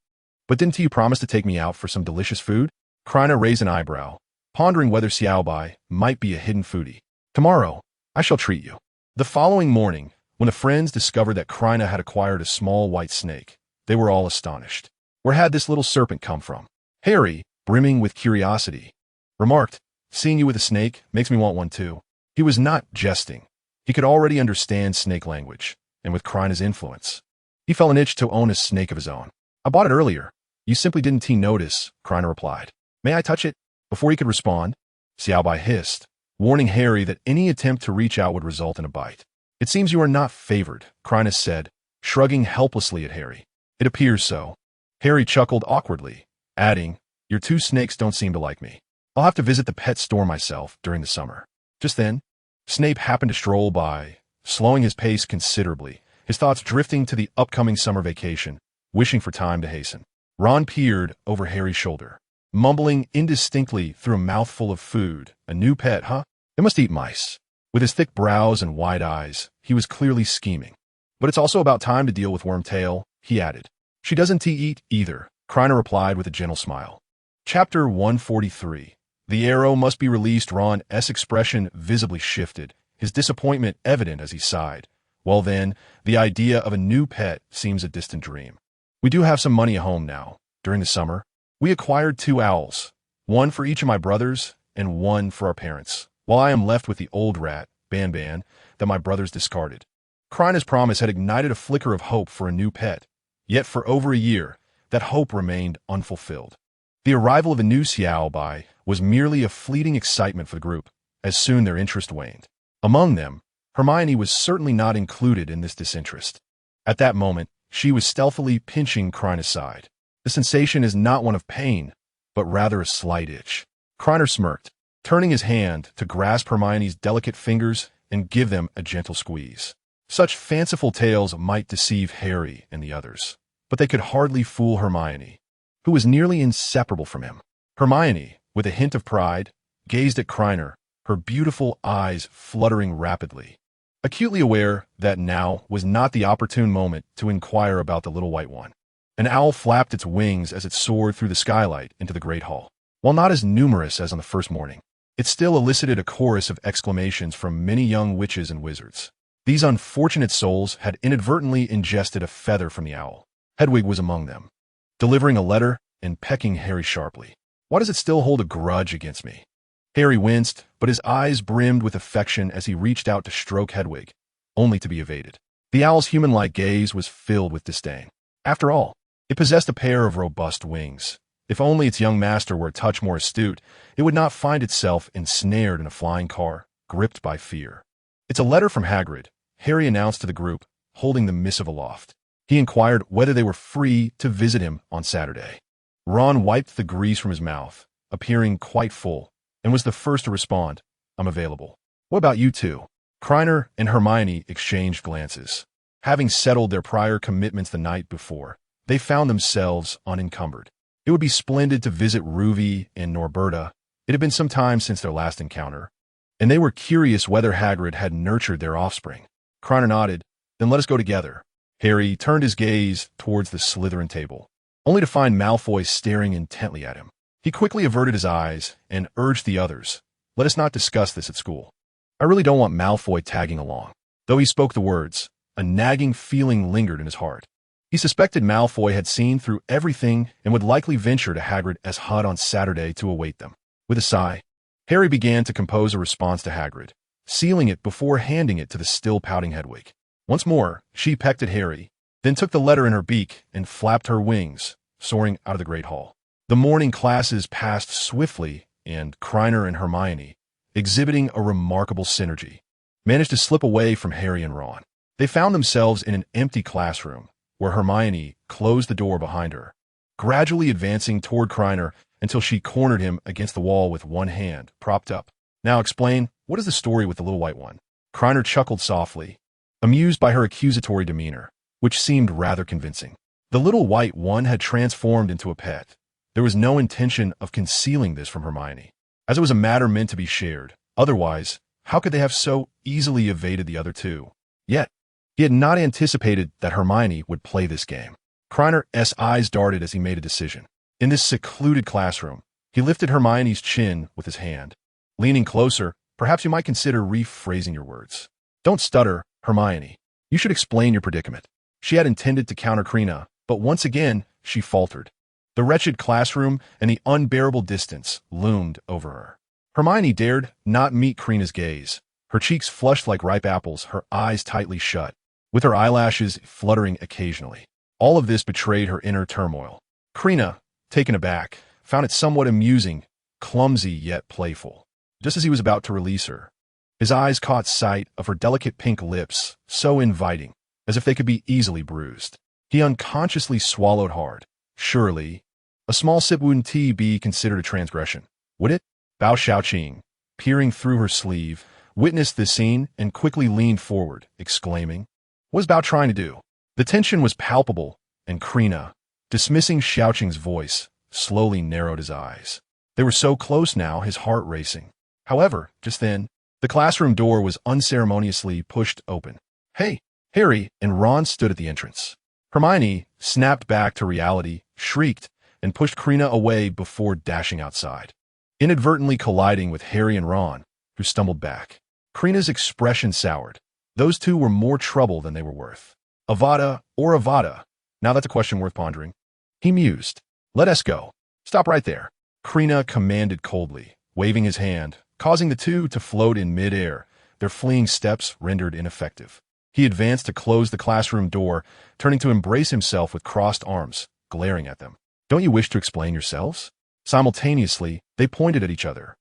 but didn't you promise to take me out for some delicious food? Krena raised an eyebrow, pondering whether Xiaobai might be a hidden foodie. Tomorrow, I shall treat you. The following morning, when the friends discovered that Krena had acquired a small white snake, they were all astonished. Where had this little serpent come from? Harry, brimming with curiosity, remarked, "Seeing you with a snake makes me want one too." He was not jesting. He could already understand snake language, and with Krena's influence, he felt an itch to own a snake of his own. I bought it earlier. You simply didn't notice, Krena replied. May I touch it? Before he could respond, Xiaobai hissed, warning Harry that any attempt to reach out would result in a bite. It seems you are not favored, Krena said, shrugging helplessly at Harry. It appears so. Harry chuckled awkwardly, adding, Your two snakes don't seem to like me. I'll have to visit the pet store myself during the summer. Just then, Snape happened to stroll by, slowing his pace considerably, his thoughts drifting to the upcoming summer vacation, wishing for time to hasten. Ron peered over Harry's shoulder, mumbling indistinctly through a mouthful of food. A new pet, huh? It must eat mice. With his thick brows and wide eyes, he was clearly scheming. But it's also about time to deal with Wormtail, he added. She doesn't eat either, Krena replied with a gentle smile. Chapter 143. The arrow must be released. Ron's expression visibly shifted, his disappointment evident as he sighed. Well then, the idea of a new pet seems a distant dream. We do have some money at home now. During the summer, we acquired 2 owls, one for each of my brothers and one for our parents, while I am left with the old rat, Banban, that my brothers discarded. Krena's promise had ignited a flicker of hope for a new pet, yet for over a year, that hope remained unfulfilled. The arrival of a new Xiaobai was merely a fleeting excitement for the group, as soon their interest waned. Among them, Hermione was certainly not included in this disinterest. At that moment, she was stealthily pinching Krena's side. The sensation is not one of pain, but rather a slight itch. Krena smirked, turning his hand to grasp Hermione's delicate fingers and give them a gentle squeeze. Such fanciful tales might deceive Harry and the others, but they could hardly fool Hermione, who was nearly inseparable from him. Hermione, with a hint of pride, gazed at Krena, her beautiful eyes fluttering rapidly, acutely aware that now was not the opportune moment to inquire about the little white one. An owl flapped its wings as it soared through the skylight into the great hall. While not as numerous as on the first morning, it still elicited a chorus of exclamations from many young witches and wizards. These unfortunate souls had inadvertently ingested a feather from the owl. Hedwig was among them, delivering a letter and pecking Harry sharply. Why does it still hold a grudge against me? Harry winced, but his eyes brimmed with affection as he reached out to stroke Hedwig, only to be evaded. The owl's human-like gaze was filled with disdain. After all, it possessed a pair of robust wings. If only its young master were a touch more astute, it would not find itself ensnared in a flying car, gripped by fear. "It's a letter from Hagrid," Harry announced to the group, holding the missive aloft. He inquired whether they were free to visit him on Saturday. Ron wiped the grease from his mouth, appearing quite full, and was the first to respond. "I'm available." "What about you two?" Krena and Hermione exchanged glances. Having settled their prior commitments the night before, they found themselves unencumbered. It would be splendid to visit Ruby and Norberta. It had been some time since their last encounter, and they were curious whether Hagrid had nurtured their offspring. Krena nodded. "Then let us go together." Harry turned his gaze towards the Slytherin table, only to find Malfoy staring intently at him. He quickly averted his eyes and urged the others, "Let us not discuss this at school." I really don't want Malfoy tagging along. Though he spoke the words, a nagging feeling lingered in his heart. He suspected Malfoy had seen through everything and would likely venture to Hagrid's hut on Saturday to await them. With a sigh, Harry began to compose a response to Hagrid, sealing it before handing it to the still pouting Hedwig. Once more, she pecked at Harry, then took the letter in her beak and flapped her wings, soaring out of the great hall. The morning classes passed swiftly, and Krena and Hermione, exhibiting a remarkable synergy, managed to slip away from Harry and Ron. They found themselves in an empty classroom, where Hermione closed the door behind her, gradually advancing toward Krena until she cornered him against the wall with one hand propped up. "Now explain, what is the story with the little white one?" Krena chuckled softly, amused by her accusatory demeanor, which seemed rather convincing. The little white one had transformed into a pet. There was no intention of concealing this from Hermione, as it was a matter meant to be shared. Otherwise, how could they have so easily evaded the other two? Yet, he had not anticipated that Hermione would play this game. Krener's eyes darted as he made a decision. In this secluded classroom, he lifted Hermione's chin with his hand. Leaning closer, "Perhaps you might consider rephrasing your words. Don't stutter, Hermione. You should explain your predicament." She had intended to counter Krena, but once again, she faltered. The wretched classroom and the unbearable distance loomed over her. Hermione dared not meet Krena's gaze. Her cheeks flushed like ripe apples, her eyes tightly shut, with her eyelashes fluttering occasionally. All of this betrayed her inner turmoil. Krena, taken aback, found it somewhat amusing, clumsy yet playful. Just as he was about to release her, his eyes caught sight of her delicate pink lips, so inviting, as if they could be easily bruised. He unconsciously swallowed hard. Surely, a small sip wouldn't be considered a transgression, would it? Bao Shaoqing, peering through her sleeve, witnessed this scene and quickly leaned forward, exclaiming, "What is Bao trying to do?" The tension was palpable, and Krena, dismissing Shaoqing's voice, slowly narrowed his eyes. They were so close now, his heart racing. However, just then, the classroom door was unceremoniously pushed open. "Hey!" Harry and Ron stood at the entrance. Hermione snapped back to reality, shrieked, and pushed Krena away before dashing outside, inadvertently colliding with Harry and Ron, who stumbled back. Krena's expression soured. Those two were more trouble than they were worth. Avada or Avada? Now that's a question worth pondering. He mused. "Let us go." "Stop right there," Krena commanded coldly, waving his hand, causing the two to float in mid-air, their fleeing steps rendered ineffective. He advanced to close the classroom door, turning to embrace himself with crossed arms, glaring at them. "Don't you wish to explain yourselves?" Simultaneously, they pointed at each other,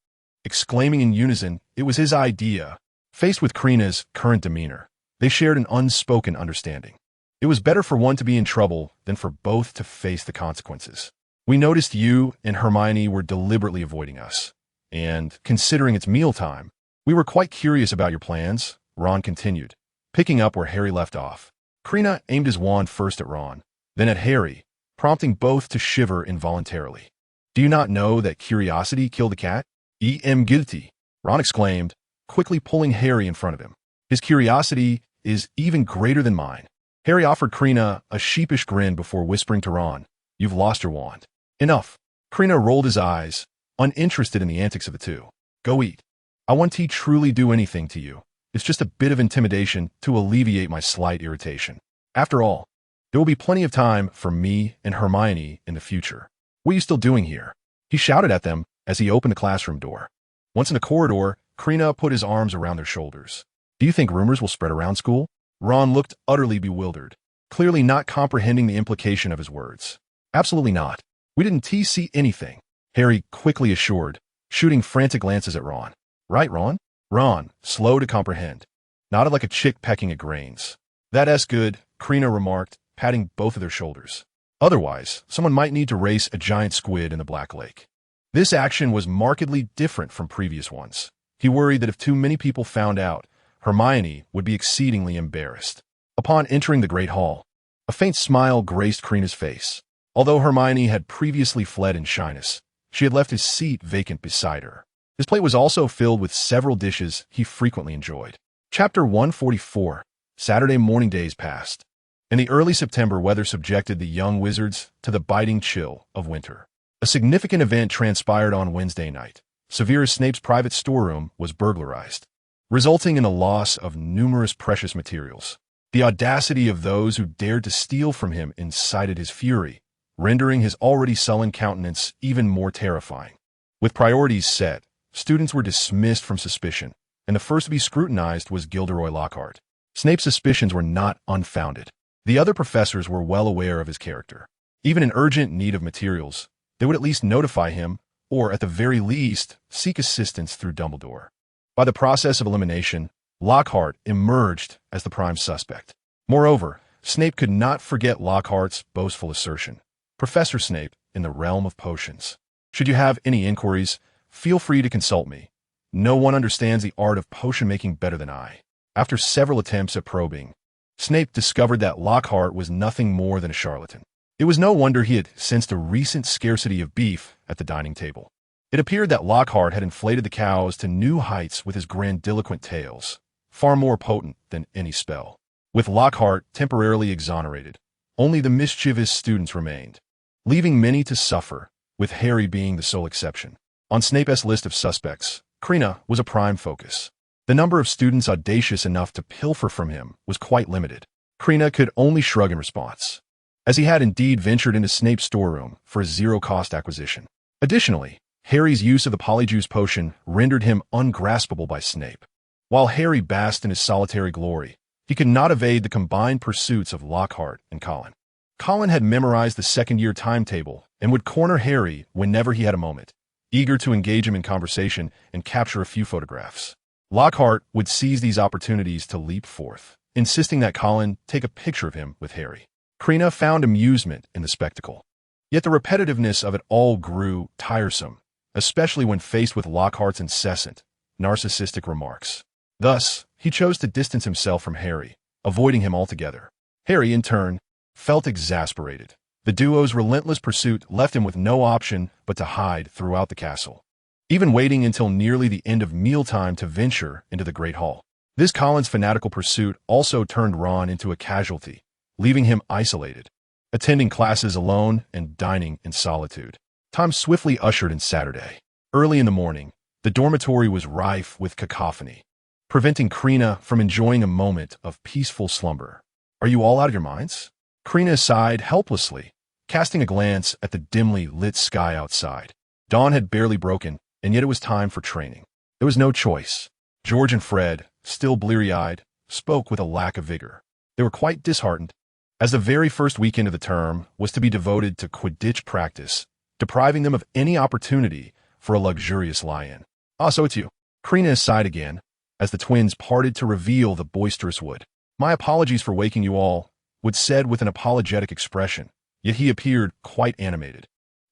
exclaiming in unison, it was his idea. Faced with Krena's current demeanor, they shared an unspoken understanding. It was better for one to be in trouble than for both to face the consequences. "We noticed you and Hermione were deliberately avoiding us, and, considering it's mealtime, we were quite curious about your plans," Ron continued, picking up where Harry left off. Krena aimed his wand first at Ron, then at Harry, prompting both to shiver involuntarily. "Do you not know that curiosity killed the cat?" "Am guilty," Ron exclaimed, quickly pulling Harry in front of him. "His curiosity is even greater than mine." Harry offered Krena a sheepish grin before whispering to Ron, "You've lost your wand." "Enough." Krena rolled his eyes, uninterested in the antics of the two. "Go eat. I won't truly do anything to you. It's just a bit of intimidation to alleviate my slight irritation. After all, there will be plenty of time for me and Hermione in the future. What are you still doing here?" He shouted at them as he opened the classroom door. Once in the corridor, Krena put his arms around their shoulders. Do you think rumors will spread around school? Ron looked utterly bewildered, clearly not comprehending the implication of his words. Absolutely not. We didn't see anything, Harry quickly assured, shooting frantic glances at Ron. Right, Ron? Ron, slow to comprehend, nodded like a chick pecking at grains. That's good, Krena remarked, patting both of their shoulders. Otherwise, someone might need to race a giant squid in the Black Lake. This action was markedly different from previous ones. He worried that if too many people found out, Hermione would be exceedingly embarrassed. Upon entering the Great Hall, a faint smile graced Krena's face. Although Hermione had previously fled in shyness, she had left his seat vacant beside her. His plate was also filled with several dishes he frequently enjoyed. Chapter 144. Saturday morning days passed. In the early September, weather subjected the young wizards to the biting chill of winter. A significant event transpired on Wednesday night. Severus Snape's private storeroom was burglarized, resulting in the loss of numerous precious materials. The audacity of those who dared to steal from him incited his fury, rendering his already sullen countenance even more terrifying. With priorities set, students were dismissed from suspicion, and the first to be scrutinized was Gilderoy Lockhart. Snape's suspicions were not unfounded. The other professors were well aware of his character. Even in urgent need of materials, they would at least notify him, or at the very least, seek assistance through Dumbledore. By the process of elimination, Lockhart emerged as the prime suspect. Moreover, Snape could not forget Lockhart's boastful assertion. Professor Snape, in the realm of potions. Should you have any inquiries, feel free to consult me. No one understands the art of potion making better than I. After several attempts at probing, Snape discovered that Lockhart was nothing more than a charlatan. It was no wonder he had sensed a recent scarcity of beef at the dining table. It appeared that Lockhart had inflated the cows to new heights with his grandiloquent tales, far more potent than any spell. With Lockhart temporarily exonerated, only the mischievous students remained, leaving many to suffer, with Harry being the sole exception. On Snape's list of suspects, Krena was a prime focus. The number of students audacious enough to pilfer from him was quite limited. Krena could only shrug in response, as he had indeed ventured into Snape's storeroom for a zero-cost acquisition. Additionally, Harry's use of the Polyjuice potion rendered him ungraspable by Snape. While Harry basked in his solitary glory, he could not evade the combined pursuits of Lockhart and Colin. Colin had memorized the second-year timetable and would corner Harry whenever he had a moment, eager to engage him in conversation and capture a few photographs. Lockhart would seize these opportunities to leap forth, insisting that Colin take a picture of him with Harry. Krena found amusement in the spectacle. Yet the repetitiveness of it all grew tiresome, especially when faced with Lockhart's incessant, narcissistic remarks. Thus, he chose to distance himself from Harry, avoiding him altogether. Harry, in turn, felt exasperated. The duo's relentless pursuit left him with no option but to hide throughout the castle, even waiting until nearly the end of mealtime to venture into the Great Hall. This Colin's fanatical pursuit also turned Ron into a casualty, leaving him isolated, attending classes alone and dining in solitude. Time swiftly ushered in Saturday. Early in the morning, the dormitory was rife with cacophony, preventing Krena from enjoying a moment of peaceful slumber. Are you all out of your minds? Krena sighed helplessly, casting a glance at the dimly lit sky outside. Dawn had barely broken, and yet it was time for training. There was no choice. George and Fred, still bleary-eyed, spoke with a lack of vigor. They were quite disheartened, as the very first weekend of the term was to be devoted to Quidditch practice, depriving them of any opportunity for a luxurious lie-in. Ah, so it's you. Krena sighed again, as the twins parted to reveal the boisterous Wood. My apologies for waking you all, Wood said with an apologetic expression, yet he appeared quite animated,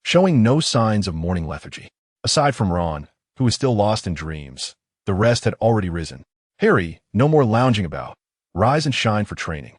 showing no signs of morning lethargy. Aside from Ron, who was still lost in dreams, the rest had already risen. Harry, no more lounging about. Rise and shine for training.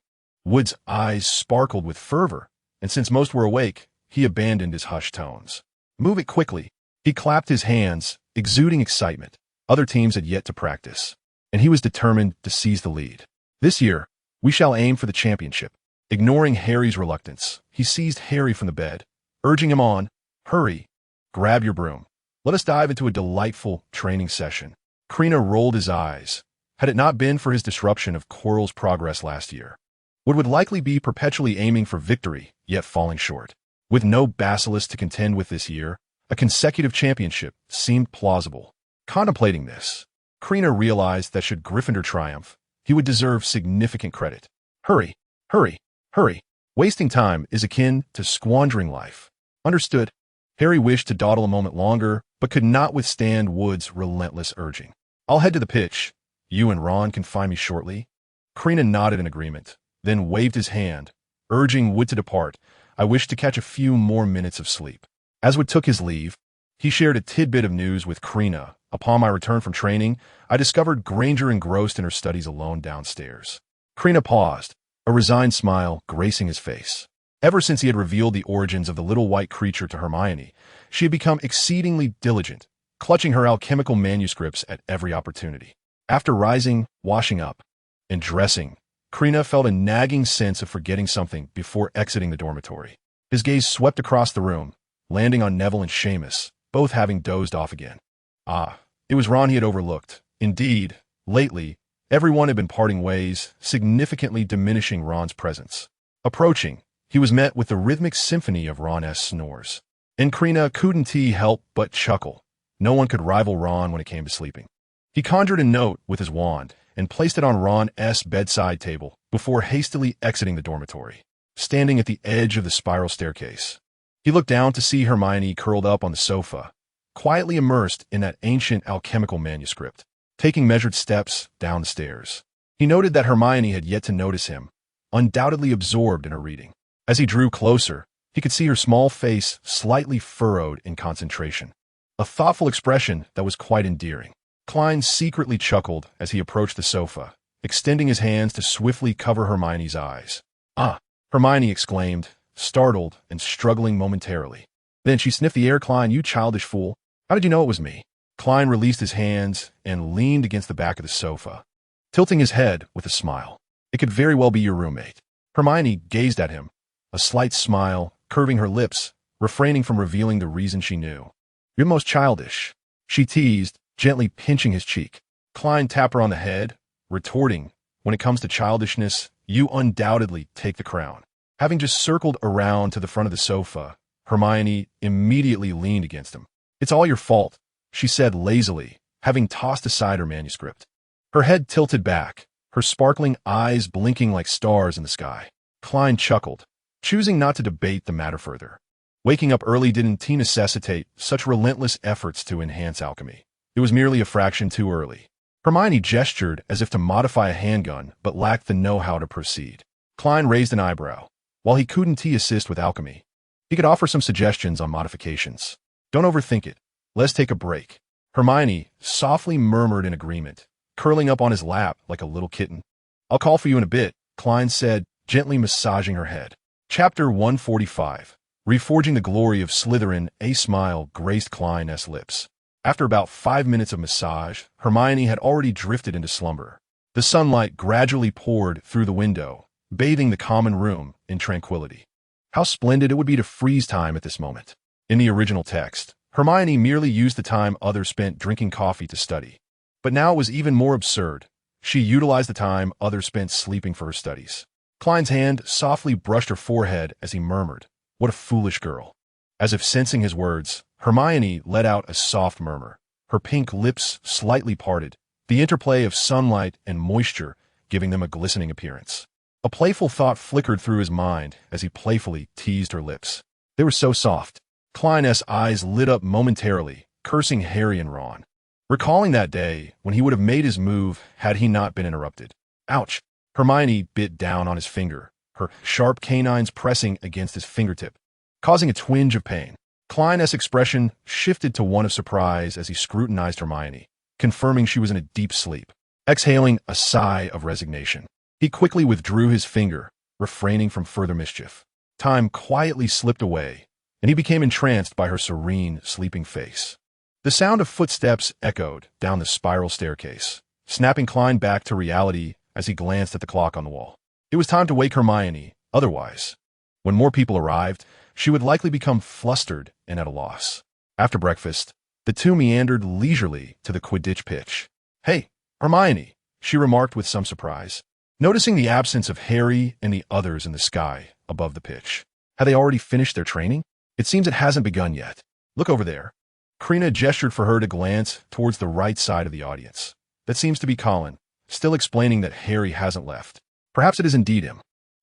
Wood's eyes sparkled with fervor, and since most were awake, he abandoned his hushed tones. Move it quickly. He clapped his hands, exuding excitement. Other teams had yet to practice, and he was determined to seize the lead. This year, we shall aim for the championship. Ignoring Harry's reluctance, he seized Harry from the bed, urging him on. Hurry. Grab your broom. Let us dive into a delightful training session. Krena rolled his eyes. Had it not been for his disruption of Quirrell's progress last year, Wood would likely be perpetually aiming for victory, yet falling short. With no basilisk to contend with this year, a consecutive championship seemed plausible. Contemplating this, Krena realized that should Gryffindor triumph, he would deserve significant credit. Hurry, hurry, hurry. Wasting time is akin to squandering life. Understood? Harry wished to dawdle a moment longer, but could not withstand Wood's relentless urging. I'll head to the pitch. You and Ron can find me shortly. Krena nodded in agreement, then waved his hand, urging Wood to depart. I wish to catch a few more minutes of sleep. As Wood took his leave, he shared a tidbit of news with Krena. Upon my return from training, I discovered Granger engrossed in her studies alone downstairs. Krena paused, a resigned smile gracing his face. Ever since he had revealed the origins of the little white creature to Hermione, she had become exceedingly diligent, clutching her alchemical manuscripts at every opportunity. After rising, washing up, and dressing, Krena felt a nagging sense of forgetting something before exiting the dormitory. His gaze swept across the room, landing on Neville and Seamus, both having dozed off again. Ah, it was Ron he had overlooked. Indeed, lately, everyone had been parting ways, significantly diminishing Ron's presence. Approaching, he was met with the rhythmic symphony of Ron-esque snores. And Krena couldn't help but chuckle. No one could rival Ron when it came to sleeping. He conjured a note with his wand and placed it on Ron-esque's bedside table before hastily exiting the dormitory. Standing at the edge of the spiral staircase, he looked down to see Hermione curled up on the sofa, quietly immersed in that ancient alchemical manuscript, taking measured steps down the stairs. He noted that Hermione had yet to notice him, undoubtedly absorbed in her reading. As he drew closer, he could see her small face slightly furrowed in concentration, a thoughtful expression that was quite endearing. Klein secretly chuckled as he approached the sofa, extending his hands to swiftly cover Hermione's eyes. Ah! Hermione exclaimed, startled and struggling momentarily. Then she sniffed the air. Klein, you childish fool. How did you know it was me? Klein released his hands and leaned against the back of the sofa, tilting his head with a smile. It could very well be your roommate. Hermione gazed at him, a slight smile curving her lips, refraining from revealing the reason she knew. You're most childish, she teased, gently pinching his cheek. Klein tapped her on the head, retorting, when it comes to childishness, you undoubtedly take the crown. Having just circled around to the front of the sofa, Hermione immediately leaned against him. It's all your fault, she said lazily, having tossed aside her manuscript. Her head tilted back, her sparkling eyes blinking like stars in the sky. Klein chuckled, choosing not to debate the matter further. Waking up early didn't necessitate such relentless efforts to enhance alchemy. It was merely a fraction too early. Hermione gestured as if to modify a handgun, but lacked the know-how to proceed. Klein raised an eyebrow. While he couldn't assist with alchemy, he could offer some suggestions on modifications. Don't overthink it. Let's take a break. Hermione softly murmured in agreement, curling up on his lap like a little kitten. I'll call for you in a bit, Klein said, gently massaging her head. Chapter 145. Reforging the Glory of Slytherin. A smile graced Klein's lips. After about 5 minutes of massage, Hermione had already drifted into slumber. The sunlight gradually poured through the window, bathing the common room in tranquility. How splendid it would be to freeze time at this moment. In the original text, Hermione merely used the time others spent drinking coffee to study. But now it was even more absurd. She utilized the time others spent sleeping for her studies. Klein's hand softly brushed her forehead as he murmured, "What a foolish girl." As if sensing his words, Hermione let out a soft murmur, her pink lips slightly parted, the interplay of sunlight and moisture giving them a glistening appearance. A playful thought flickered through his mind as he playfully teased her lips. They were so soft. Klein's eyes lit up momentarily, cursing Harry and Ron, recalling that day when he would have made his move had he not been interrupted. Ouch! Hermione bit down on his finger, her sharp canines pressing against his fingertip, causing a twinge of pain. Klein's expression shifted to one of surprise as he scrutinized Hermione, confirming she was in a deep sleep. Exhaling a sigh of resignation, he quickly withdrew his finger, refraining from further mischief. Time quietly slipped away, and he became entranced by her serene, sleeping face. The sound of footsteps echoed down the spiral staircase, snapping Klein back to reality as he glanced at the clock on the wall. It was time to wake Hermione, otherwise, when more people arrived, she would likely become flustered and at a loss. After breakfast, the two meandered leisurely to the Quidditch pitch. Hey, Hermione, she remarked with some surprise, noticing the absence of Harry and the others in the sky above the pitch. Had they already finished their training? It seems it hasn't begun yet. Look over there. Krena gestured for her to glance towards the right side of the audience. That seems to be Colin, still explaining that Harry hasn't left. Perhaps it is indeed him.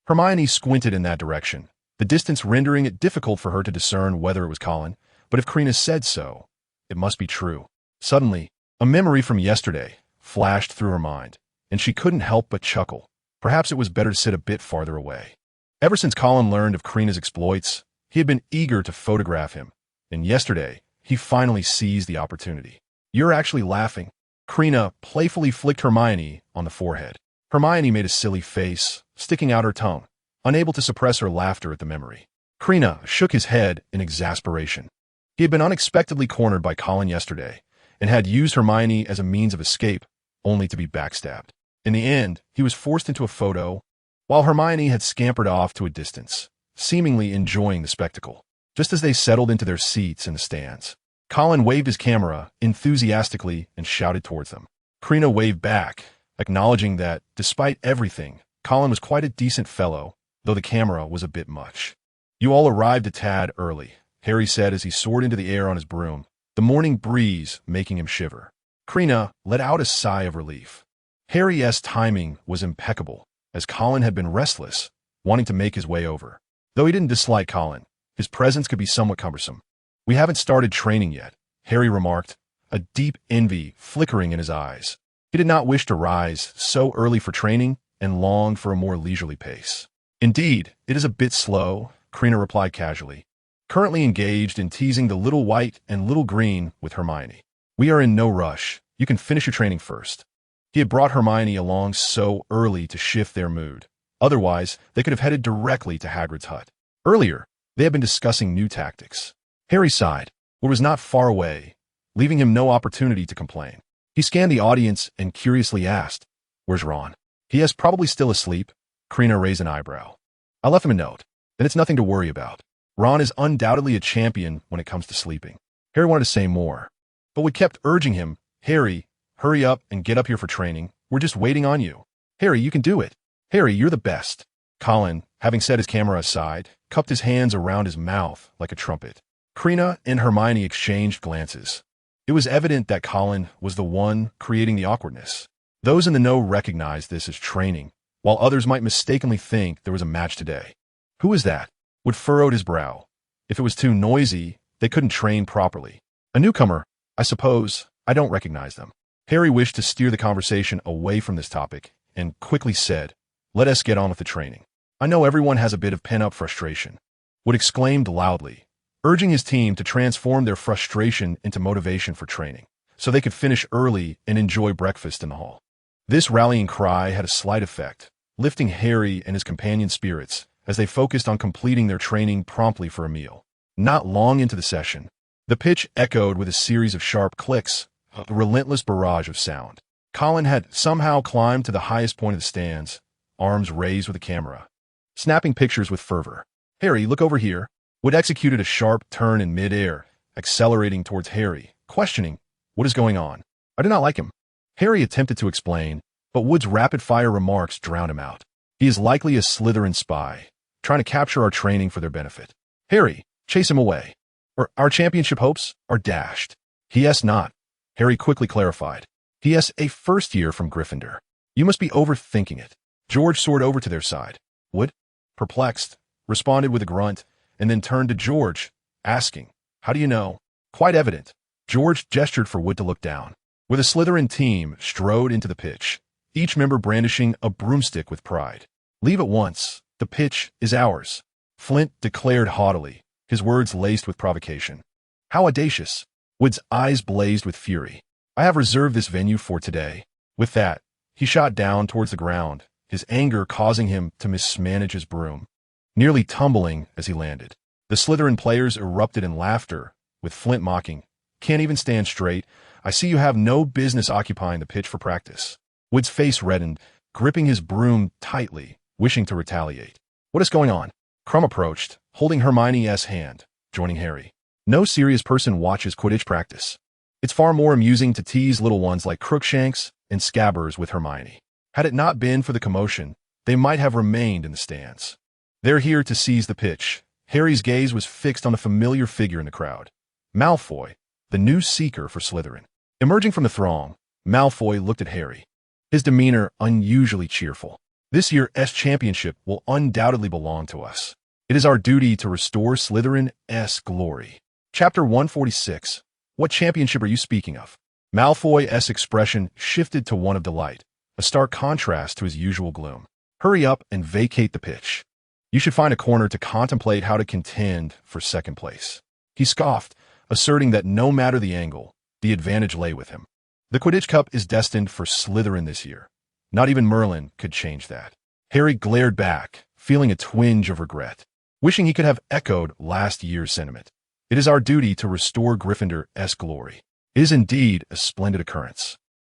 Hermione squinted in that direction, the distance rendering it difficult for her to discern whether it was Colin, but if Krena said so, it must be true. Suddenly, a memory from yesterday flashed through her mind, and she couldn't help but chuckle. Perhaps it was better to sit a bit farther away. Ever since Colin learned of Krena's exploits, he had been eager to photograph him, and yesterday, he finally seized the opportunity. "You're actually laughing." Krena playfully flicked Hermione on the forehead. Hermione made a silly face, sticking out her tongue, unable to suppress her laughter at the memory. Krena shook his head in exasperation. He had been unexpectedly cornered by Colin yesterday, and had used Hermione as a means of escape, only to be backstabbed. In the end, he was forced into a photo, while Hermione had scampered off to a distance, seemingly enjoying the spectacle. Just as they settled into their seats in the stands, Colin waved his camera enthusiastically and shouted towards them. Krena waved back, acknowledging that, despite everything, Colin was quite a decent fellow, though the camera was a bit much. "You all arrived a tad early," Harry said as he soared into the air on his broom, the morning breeze making him shiver. Krena let out a sigh of relief. Harry's timing was impeccable, as Colin had been restless, wanting to make his way over. Though he didn't dislike Colin, his presence could be somewhat cumbersome. "We haven't started training yet," Harry remarked, a deep envy flickering in his eyes. He did not wish to rise so early for training and longed for a more leisurely pace. "Indeed, it is a bit slow," Krena replied casually, currently engaged in teasing the little white and little green with Hermione. "We are in no rush. You can finish your training first." He had brought Hermione along so early to shift their mood. Otherwise, they could have headed directly to Hagrid's hut. Earlier, they had been discussing new tactics. Harry sighed, but was not far away, leaving him no opportunity to complain. He scanned the audience and curiously asked, "Where's Ron?" "He is probably still asleep." Krena raised an eyebrow. "I left him a note. Then it's nothing to worry about. Ron is undoubtedly a champion when it comes to sleeping." Harry wanted to say more, but we kept urging him, "Harry, hurry up and get up here for training. We're just waiting on you. Harry, you can do it. Harry, you're the best." Colin, having set his camera aside, cupped his hands around his mouth like a trumpet. Krena and Hermione exchanged glances. It was evident that Colin was the one creating the awkwardness. Those in the know recognized this as training, while others might mistakenly think there was a match today. "Who was that?" Wood furrowed his brow. If it was too noisy, they couldn't train properly. "A newcomer, I suppose. I don't recognize them." Harry wished to steer the conversation away from this topic and quickly said, "Let us get on with the training. I know everyone has a bit of pent-up frustration." Wood exclaimed loudly, urging his team to transform their frustration into motivation for training, so they could finish early and enjoy breakfast in the hall. This rallying cry had a slight effect, lifting Harry and his companion's spirits as they focused on completing their training promptly for a meal. Not long into the session, the pitch echoed with a series of sharp clicks, a relentless barrage of sound. Colin had somehow climbed to the highest point of the stands, arms raised with a camera, snapping pictures with fervor. "Harry, look over here." Wood executed a sharp turn in mid-air, accelerating towards Harry, questioning, "What is going on?" "I do not like him." Harry attempted to explain, but Wood's rapid-fire remarks drowned him out. "He is likely a Slytherin spy, trying to capture our training for their benefit. Harry, chase him away, or our championship hopes are dashed." "He is not," Harry quickly clarified. "He is a first year from Gryffindor. You must be overthinking it." George soared over to their side. Wood, perplexed, responded with a grunt, and then turned to George, asking, "How do you know?" Quite evident, George gestured for Wood to look down. Where the Slytherin team strode into the pitch, each member brandishing a broomstick with pride. "Leave at once. The pitch is ours," Flint declared haughtily, his words laced with provocation. "How audacious!" Wood's eyes blazed with fury. "I have reserved this venue for today." With that, he shot down towards the ground, his anger causing him to mismanage his broom, nearly tumbling as he landed. The Slytherin players erupted in laughter, with Flint mocking, "Can't even stand straight. I see you have no business occupying the pitch for practice." Wood's face reddened, gripping his broom tightly, wishing to retaliate. "What is going on?" Crumb approached, holding Hermione's hand, joining Harry. "No serious person watches Quidditch practice. It's far more amusing to tease little ones like Crookshanks and Scabbers with Hermione. Had it not been for the commotion, they might have remained in the stands. They're here to seize the pitch." Harry's gaze was fixed on a familiar figure in the crowd. Malfoy, the new seeker for Slytherin. Emerging from the throng, Malfoy looked at Harry, his demeanor unusually cheerful. This year's championship will undoubtedly belong to us. It is our duty to restore Slytherin's glory. Chapter 146. What championship are you speaking of? Malfoy's expression shifted to one of delight, a stark contrast to his usual gloom. Hurry up and vacate the pitch. You should find a corner to contemplate how to contend for second place. He scoffed, asserting that no matter the angle, the advantage lay with him. The Quidditch Cup is destined for Slytherin this year. Not even Merlin could change that. Harry glared back, feeling a twinge of regret, wishing he could have echoed last year's sentiment. It is our duty to restore Gryffindor's glory. It is indeed a splendid occurrence,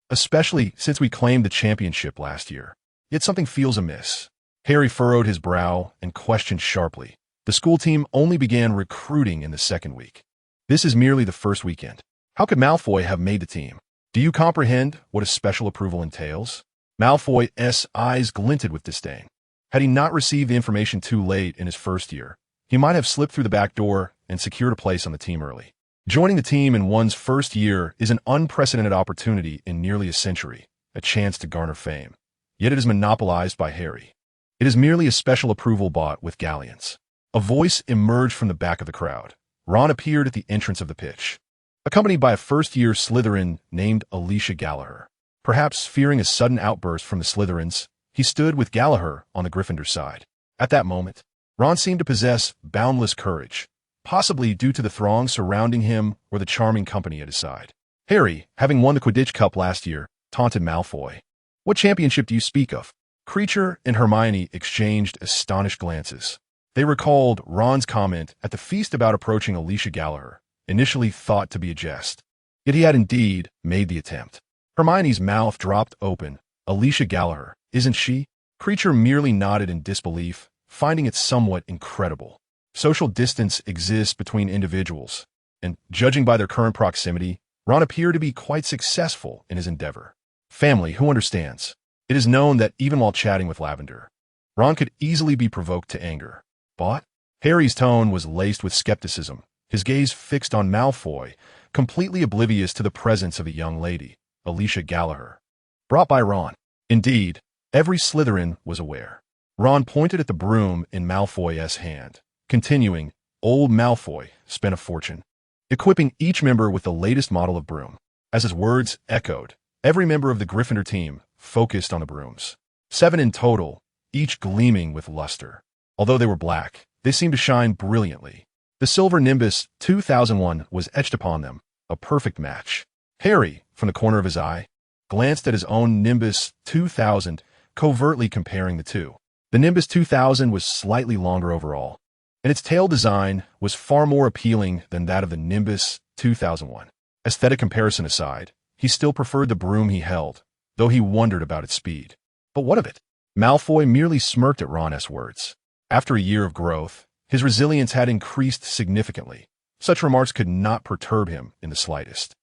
especially since we claimed the championship last year. Yet something feels amiss. Harry furrowed his brow and questioned sharply. The school team only began recruiting in the second week. This is merely the first weekend. How could Malfoy have made the team? Do you comprehend what a special approval entails? Malfoy's eyes glinted with disdain. Had he not received the information too late in his first year, he might have slipped through the back door and secured a place on the team early. Joining the team in one's first year is an unprecedented opportunity in nearly a century, a chance to garner fame. Yet it is monopolized by Harry. It is merely a special approval bought with galleons. A voice emerged from the back of the crowd. Ron appeared at the entrance of the pitch, accompanied by a first-year Slytherin named Alicia Gallagher. Perhaps fearing a sudden outburst from the Slytherins, he stood with Gallagher on the Gryffindor side. At that moment, Ron seemed to possess boundless courage, possibly due to the throng surrounding him or the charming company at his side. Harry, having won the Quidditch Cup last year, taunted Malfoy. What championship do you speak of? Creature and Hermione exchanged astonished glances. They recalled Ron's comment at the feast about approaching Alicia Gallagher, initially thought to be a jest. Yet he had indeed made the attempt. Hermione's mouth dropped open. Alicia Gallagher, isn't she? Creature merely nodded in disbelief, finding it somewhat incredible. Social distance exists between individuals, and judging by their current proximity, Ron appeared to be quite successful in his endeavor. Family, who understands? It is known that even while chatting with Lavender, Ron could easily be provoked to anger. But Harry's tone was laced with skepticism, his gaze fixed on Malfoy, completely oblivious to the presence of a young lady, Alicia Gallagher, brought by Ron. Indeed, every Slytherin was aware. Ron pointed at the broom in Malfoy's hand, continuing, old Malfoy spent a fortune, equipping each member with the latest model of broom. As his words echoed, every member of the Gryffindor team focused on the brooms. 7 in total, each gleaming with luster. Although they were black, they seemed to shine brilliantly. The silver Nimbus 2001 was etched upon them, a perfect match. Harry, from the corner of his eye, glanced at his own Nimbus 2000, covertly comparing the two. The Nimbus 2000 was slightly longer overall, and its tail design was far more appealing than that of the Nimbus 2001. Aesthetic comparison aside, he still preferred the broom he held, though he wondered about its speed. But what of it? Malfoy merely smirked at Ron's words. After a year of growth, his resilience had increased significantly. Such remarks could not perturb him in the slightest.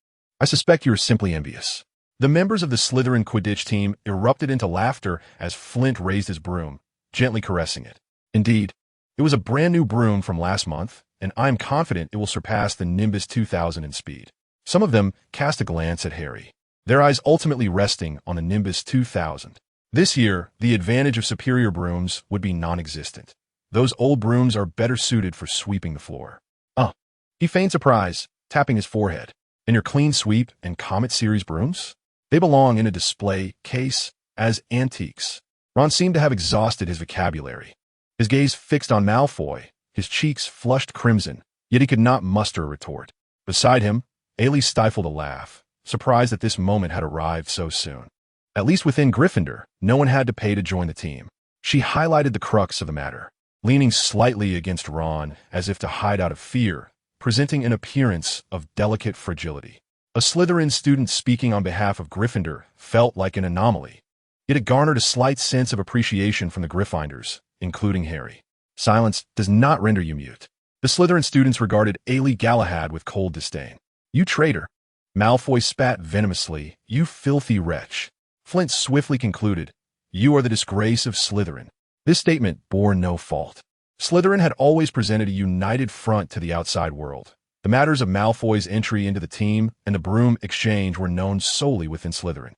I suspect you are simply envious. The members of the Slytherin Quidditch team erupted into laughter as Flint raised his broom, gently caressing it. Indeed, it was a brand new broom from last month, and I am confident it will surpass the Nimbus 2000 in speed. Some of them cast a glance at Harry, their eyes ultimately resting on the Nimbus 2000. This year, the advantage of superior brooms would be non-existent. Those old brooms are better suited for sweeping the floor. He feigned surprise, tapping his forehead. And your clean sweep and Comet Series brooms? They belong in a display case as antiques. Ron seemed to have exhausted his vocabulary. His gaze fixed on Malfoy, his cheeks flushed crimson, yet he could not muster a retort. Beside him, Ailey stifled a laugh, surprised that this moment had arrived so soon. At least within Gryffindor, no one had to pay to join the team. She highlighted the crux of the matter, leaning slightly against Ron as if to hide out of fear, presenting an appearance of delicate fragility. A Slytherin student speaking on behalf of Gryffindor felt like an anomaly, yet it garnered a slight sense of appreciation from the Gryffindors, including Harry. Silence does not render you mute. The Slytherin students regarded Ailey Galahad with cold disdain. You traitor. Malfoy spat venomously. You filthy wretch. Flint swiftly concluded, you are the disgrace of Slytherin. This statement bore no fault. Slytherin had always presented a united front to the outside world, The matters of Malfoy's entry into the team and the broom exchange were known solely within Slytherin.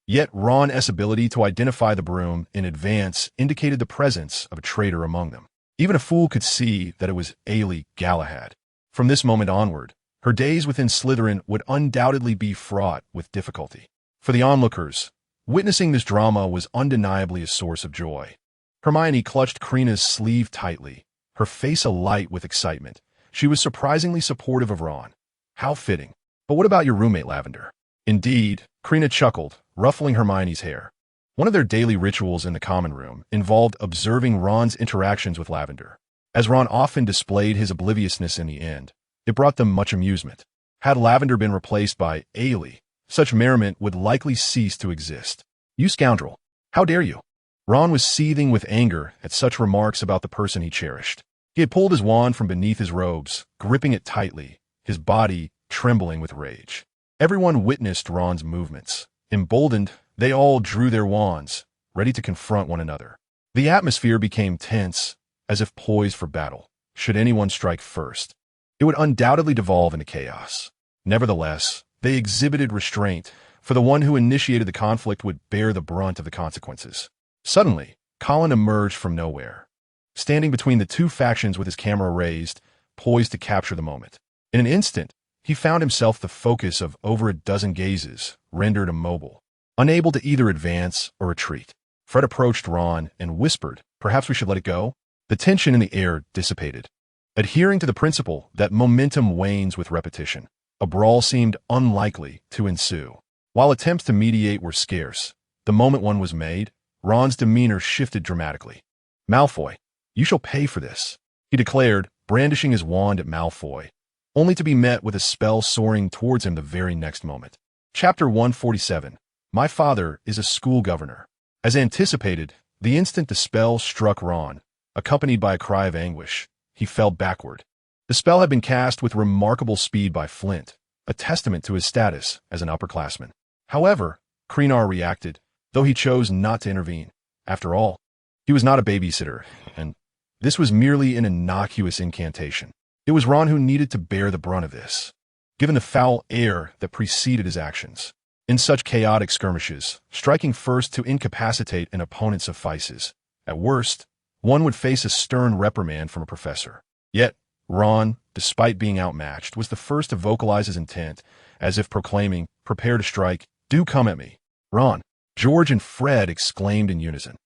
Yet Ron's ability to identify the broom in advance indicated the presence of a traitor among them. Even a fool could see that it was Ailey Galahad. From this moment onward, her days within Slytherin would undoubtedly be fraught with difficulty. For the onlookers, witnessing this drama was undeniably a source of joy. Hermione clutched Krena's sleeve tightly, her face alight with excitement. She was surprisingly supportive of Ron. How fitting. But what about your roommate, Lavender? Indeed, Krena chuckled, ruffling Hermione's hair. One of their daily rituals in the common room involved observing Ron's interactions with Lavender. As Ron often displayed his obliviousness in the end, it brought them much amusement. Had Lavender been replaced by Ailey, such merriment would likely cease to exist. You scoundrel! How dare you? Ron was seething with anger at such remarks about the person he cherished. He had pulled his wand from beneath his robes, gripping it tightly, his body trembling with rage. Everyone witnessed Ron's movements. Emboldened, they all drew their wands, ready to confront one another. The atmosphere became tense, as if poised for battle. Should anyone strike first, it would undoubtedly devolve into chaos. Nevertheless, they exhibited restraint, for the one who initiated the conflict would bear the brunt of the consequences. Suddenly, Colin emerged from nowhere, standing between the two factions with his camera raised, poised to capture the moment. In an instant, he found himself the focus of over a dozen gazes, rendered immobile, unable to either advance or retreat. Fred approached Ron and whispered, "Perhaps we should let it go?" The tension in the air dissipated. Adhering to the principle that momentum wanes with repetition, a brawl seemed unlikely to ensue. While attempts to mediate were scarce, the moment one was made, Ron's demeanor shifted dramatically. "Malfoy, you shall pay for this," he declared, brandishing his wand at Malfoy, only to be met with a spell soaring towards him the very next moment. Chapter 147. My father is a school governor. As anticipated, the instant the spell struck Ron, accompanied by a cry of anguish, he fell backward. The spell had been cast with remarkable speed by Flint, a testament to his status as an upperclassman. However, Krena reacted, though he chose not to intervene. After all, he was not a babysitter, and this was merely an innocuous incantation. It was Ron who needed to bear the brunt of this, given the foul air that preceded his actions. In such chaotic skirmishes, striking first to incapacitate an opponent suffices. At worst, one would face a stern reprimand from a professor. Yet, Ron, despite being outmatched, was the first to vocalize his intent, as if proclaiming, "Prepare to strike, do come at me." "Ron!" George and Fred exclaimed in unison.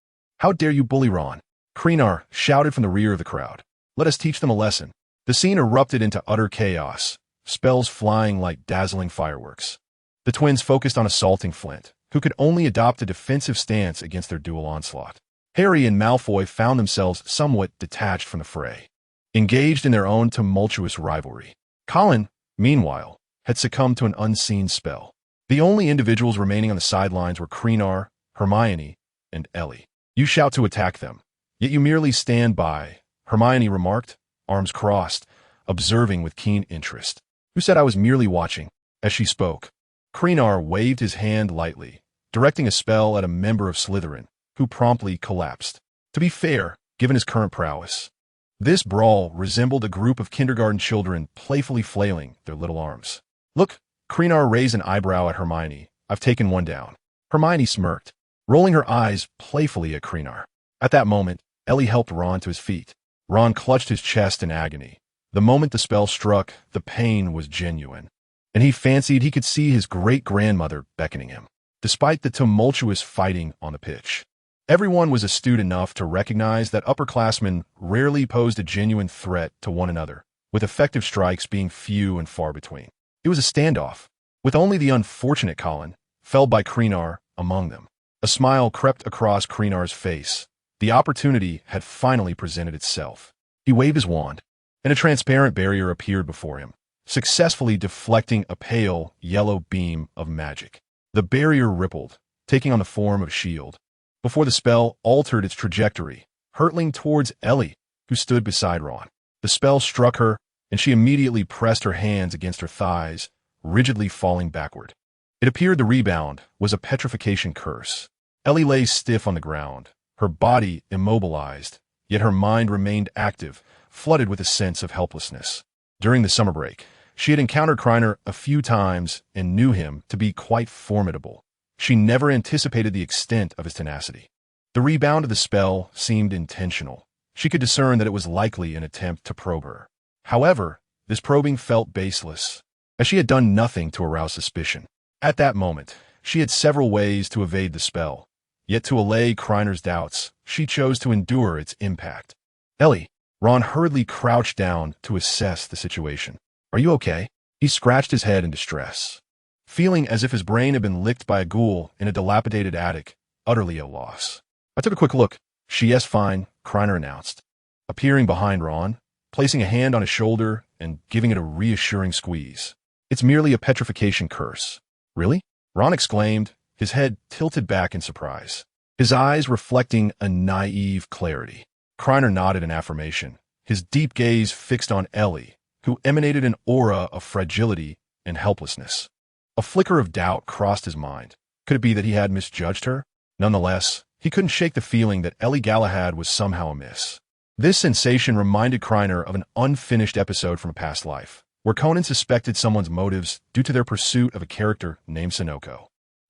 "How dare you bully Ron?" Krena shouted from the rear of the crowd. "Let us teach them a lesson." The scene erupted into utter chaos, spells flying like dazzling fireworks. The twins focused on assaulting Flint, who could only adopt a defensive stance against their dual onslaught. Harry and Malfoy found themselves somewhat detached from the fray, engaged in their own tumultuous rivalry. Colin, meanwhile, had succumbed to an unseen spell. The only individuals remaining on the sidelines were Krena, Hermione, and Ellie. "You shout to attack them, yet you merely stand by," Hermione remarked, arms crossed, observing with keen interest. "Who said I was merely watching?" As she spoke, Krena waved his hand lightly, directing a spell at a member of Slytherin, who promptly collapsed. To be fair, given his current prowess, this brawl resembled a group of kindergarten children playfully flailing their little arms. "Look," Krena raised an eyebrow at Hermione. "I've taken one down." Hermione smirked, rolling her eyes playfully at Krena. At that moment, Ellie helped Ron to his feet. Ron clutched his chest in agony. The moment the spell struck, the pain was genuine, and he fancied he could see his great-grandmother beckoning him. Despite the tumultuous fighting on the pitch, everyone was astute enough to recognize that upperclassmen rarely posed a genuine threat to one another, with effective strikes being few and far between. It was a standoff, with only the unfortunate Colin, felled by Krena, among them. A smile crept across Krena's face. The opportunity had finally presented itself. He waved his wand, and a transparent barrier appeared before him, successfully deflecting a pale, yellow beam of magic. The barrier rippled, taking on the form of a shield, before the spell altered its trajectory, hurtling towards Ellie, who stood beside Ron. The spell struck her, and she immediately pressed her hands against her thighs, rigidly falling backward. It appeared the rebound was a petrification curse. Ellie lay stiff on the ground, her body immobilized, yet her mind remained active, flooded with a sense of helplessness. During the summer break, She had encountered Krena a few times and knew him to be quite formidable. She never anticipated the extent of his tenacity. The rebound of the spell seemed intentional. She could discern that it was likely an attempt to probe her. However, this probing felt baseless, as she had done nothing to arouse suspicion. At that moment, she had several ways to evade the spell, yet to allay Krener's doubts, she chose to endure its impact. Ellie, Ron hurriedly crouched down to assess the situation. Are you okay? He scratched his head in distress, feeling as if his brain had been licked by a ghoul in a dilapidated attic, utterly at a loss. I took a quick look. Yes, fine, Krener announced, appearing behind Ron, placing a hand on his shoulder and giving it a reassuring squeeze. It's merely a petrification curse. Really? Ron exclaimed, his head tilted back in surprise, his eyes reflecting a naive clarity. Krener nodded in affirmation, his deep gaze fixed on Ellie, who emanated an aura of fragility and helplessness. A flicker of doubt crossed his mind. Could it be that he had misjudged her? Nonetheless, he couldn't shake the feeling that Ellie Galahad was somehow amiss. This sensation reminded Krener of an unfinished episode from a past life, where Conan suspected someone's motives due to their pursuit of a character named Sunoco.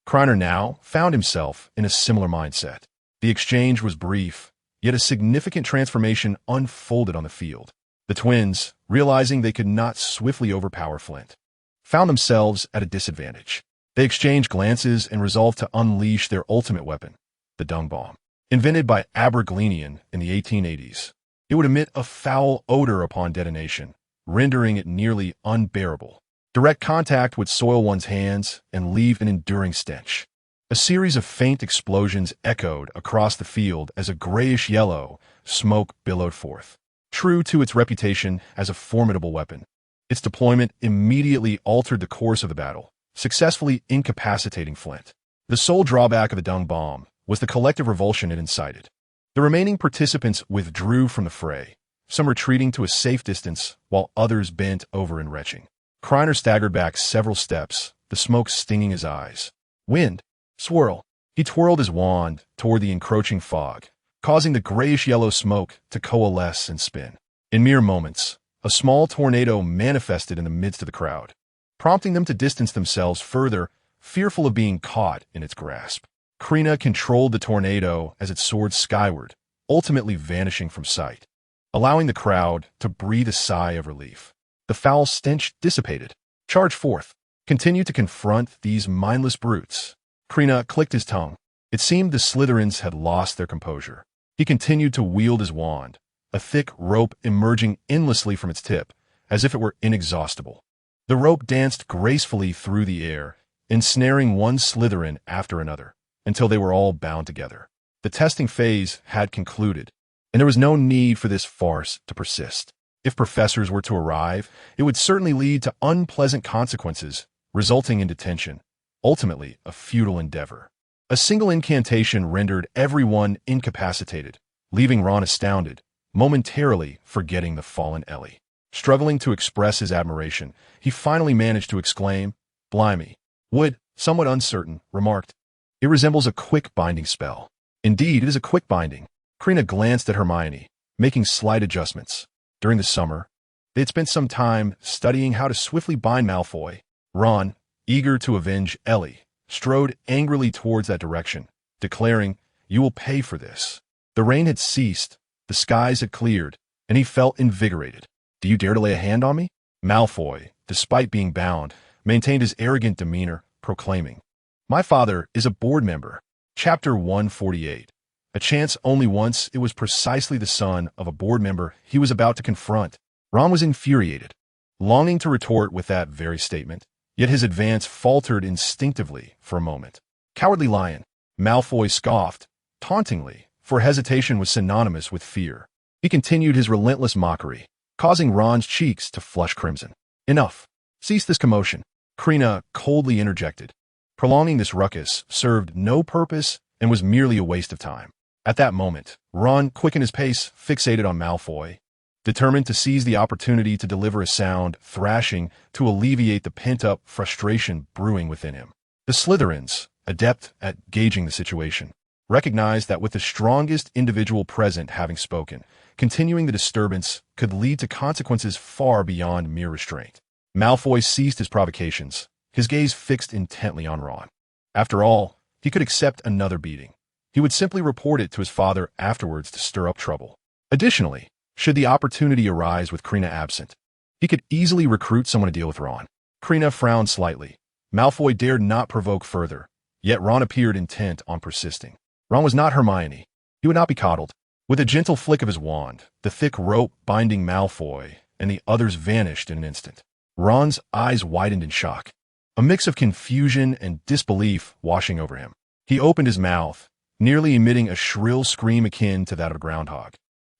Krener now found himself in a similar mindset. The exchange was brief, yet a significant transformation unfolded on the field. The twins, realizing they could not swiftly overpower Flint, found themselves at a disadvantage. They exchanged glances and resolved to unleash their ultimate weapon, the dung bomb. Invented by Aberglenian in the 1880s, it would emit a foul odor upon detonation, rendering it nearly unbearable. Direct contact would soil one's hands and leave an enduring stench. A series of faint explosions echoed across the field as a grayish-yellow smoke billowed forth. True to its reputation as a formidable weapon, its deployment immediately altered the course of the battle, successfully incapacitating Flint. The sole drawback of the dung bomb was the collective revulsion it incited. The remaining participants withdrew from the fray, some retreating to a safe distance while others bent over in retching. Krener staggered back several steps, the smoke stinging his eyes. Wind! Swirl! He twirled his wand toward the encroaching fog, causing the grayish-yellow smoke to coalesce and spin. In mere moments, a small tornado manifested in the midst of the crowd, prompting them to distance themselves further, fearful of being caught in its grasp. Krena controlled the tornado as it soared skyward, ultimately vanishing from sight, allowing the crowd to breathe a sigh of relief. The foul stench dissipated. Charge forth. Continue to confront these mindless brutes. Krena clicked his tongue. It seemed the Slytherins had lost their composure. He continued to wield his wand, a thick rope emerging endlessly from its tip, as if it were inexhaustible. The rope danced gracefully through the air, ensnaring one Slytherin after another, until they were all bound together. The testing phase had concluded, and there was no need for this farce to persist. If professors were to arrive, it would certainly lead to unpleasant consequences, resulting in detention, ultimately a futile endeavor. A single incantation rendered everyone incapacitated, leaving Ron astounded, momentarily forgetting the fallen Ellie. Struggling to express his admiration, he finally managed to exclaim, "Blimey!" Wood, somewhat uncertain, remarked, "It resembles a quick binding spell." Indeed, it is a quick binding. Krena glanced at Hermione, making slight adjustments. During the summer, they had spent some time studying how to swiftly bind Malfoy. Ron, eager to avenge Ellie, strode angrily towards that direction, declaring, "You will pay for this." The rain had ceased, the skies had cleared, and he felt invigorated. "Do you dare to lay a hand on me?" Malfoy, despite being bound, maintained his arrogant demeanor, proclaiming, "My father is a board member." Chapter 148. A chance only once, it was precisely the son of a board member he was about to confront. Ron was infuriated, longing to retort with that very statement, yet his advance faltered instinctively for a moment. "Cowardly lion," Malfoy scoffed, tauntingly, for hesitation was synonymous with fear. He continued his relentless mockery, causing Ron's cheeks to flush crimson. "Enough. Cease this commotion," Krena coldly interjected. Prolonging this ruckus served no purpose and was merely a waste of time. At that moment, Ron quickened his pace, fixated on Malfoy, determined to seize the opportunity to deliver a sound thrashing to alleviate the pent-up frustration brewing within him. The Slytherins, adept at gauging the situation, recognized that with the strongest individual present having spoken, continuing the disturbance could lead to consequences far beyond mere restraint. Malfoy ceased his provocations, his gaze fixed intently on Ron. After all, he could accept another beating. He would simply report it to his father afterwards to stir up trouble. Additionally, should the opportunity arise with Krena absent, he could easily recruit someone to deal with Ron. Krena frowned slightly. Malfoy dared not provoke further, yet Ron appeared intent on persisting. Ron was not Hermione. He would not be coddled. With a gentle flick of his wand, the thick rope binding Malfoy and the others vanished in an instant. Ron's eyes widened in shock, a mix of confusion and disbelief washing over him. He opened his mouth, nearly emitting a shrill scream akin to that of a groundhog,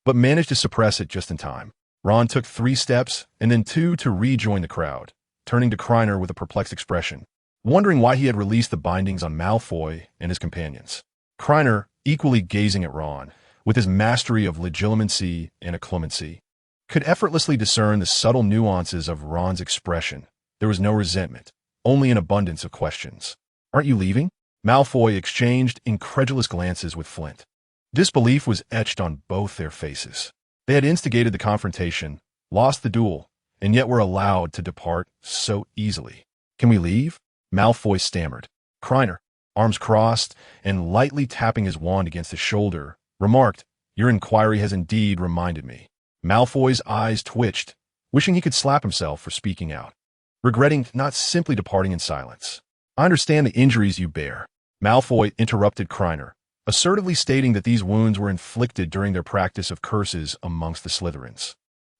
but managed to suppress it just in time. Ron took 3 steps and then 2 to rejoin the crowd, turning to Krena with a perplexed expression, wondering why he had released the bindings on Malfoy and his companions. Krena, equally gazing at Ron, with his mastery of legilimency and occlumency, could effortlessly discern the subtle nuances of Ron's expression. There was no resentment, only an abundance of questions. "Aren't you leaving?" Malfoy exchanged incredulous glances with Flint. Disbelief was etched on both their faces. They had instigated the confrontation, lost the duel, and yet were allowed to depart so easily. "Can we leave?" Malfoy stammered. Krena, arms crossed and lightly tapping his wand against his shoulder, remarked, "Your inquiry has indeed reminded me." Malfoy's eyes twitched, wishing he could slap himself for speaking out, regretting not simply departing in silence. "I understand the injuries you bear." Malfoy interrupted Krena, assertively stating that these wounds were inflicted during their practice of curses amongst the Slytherins.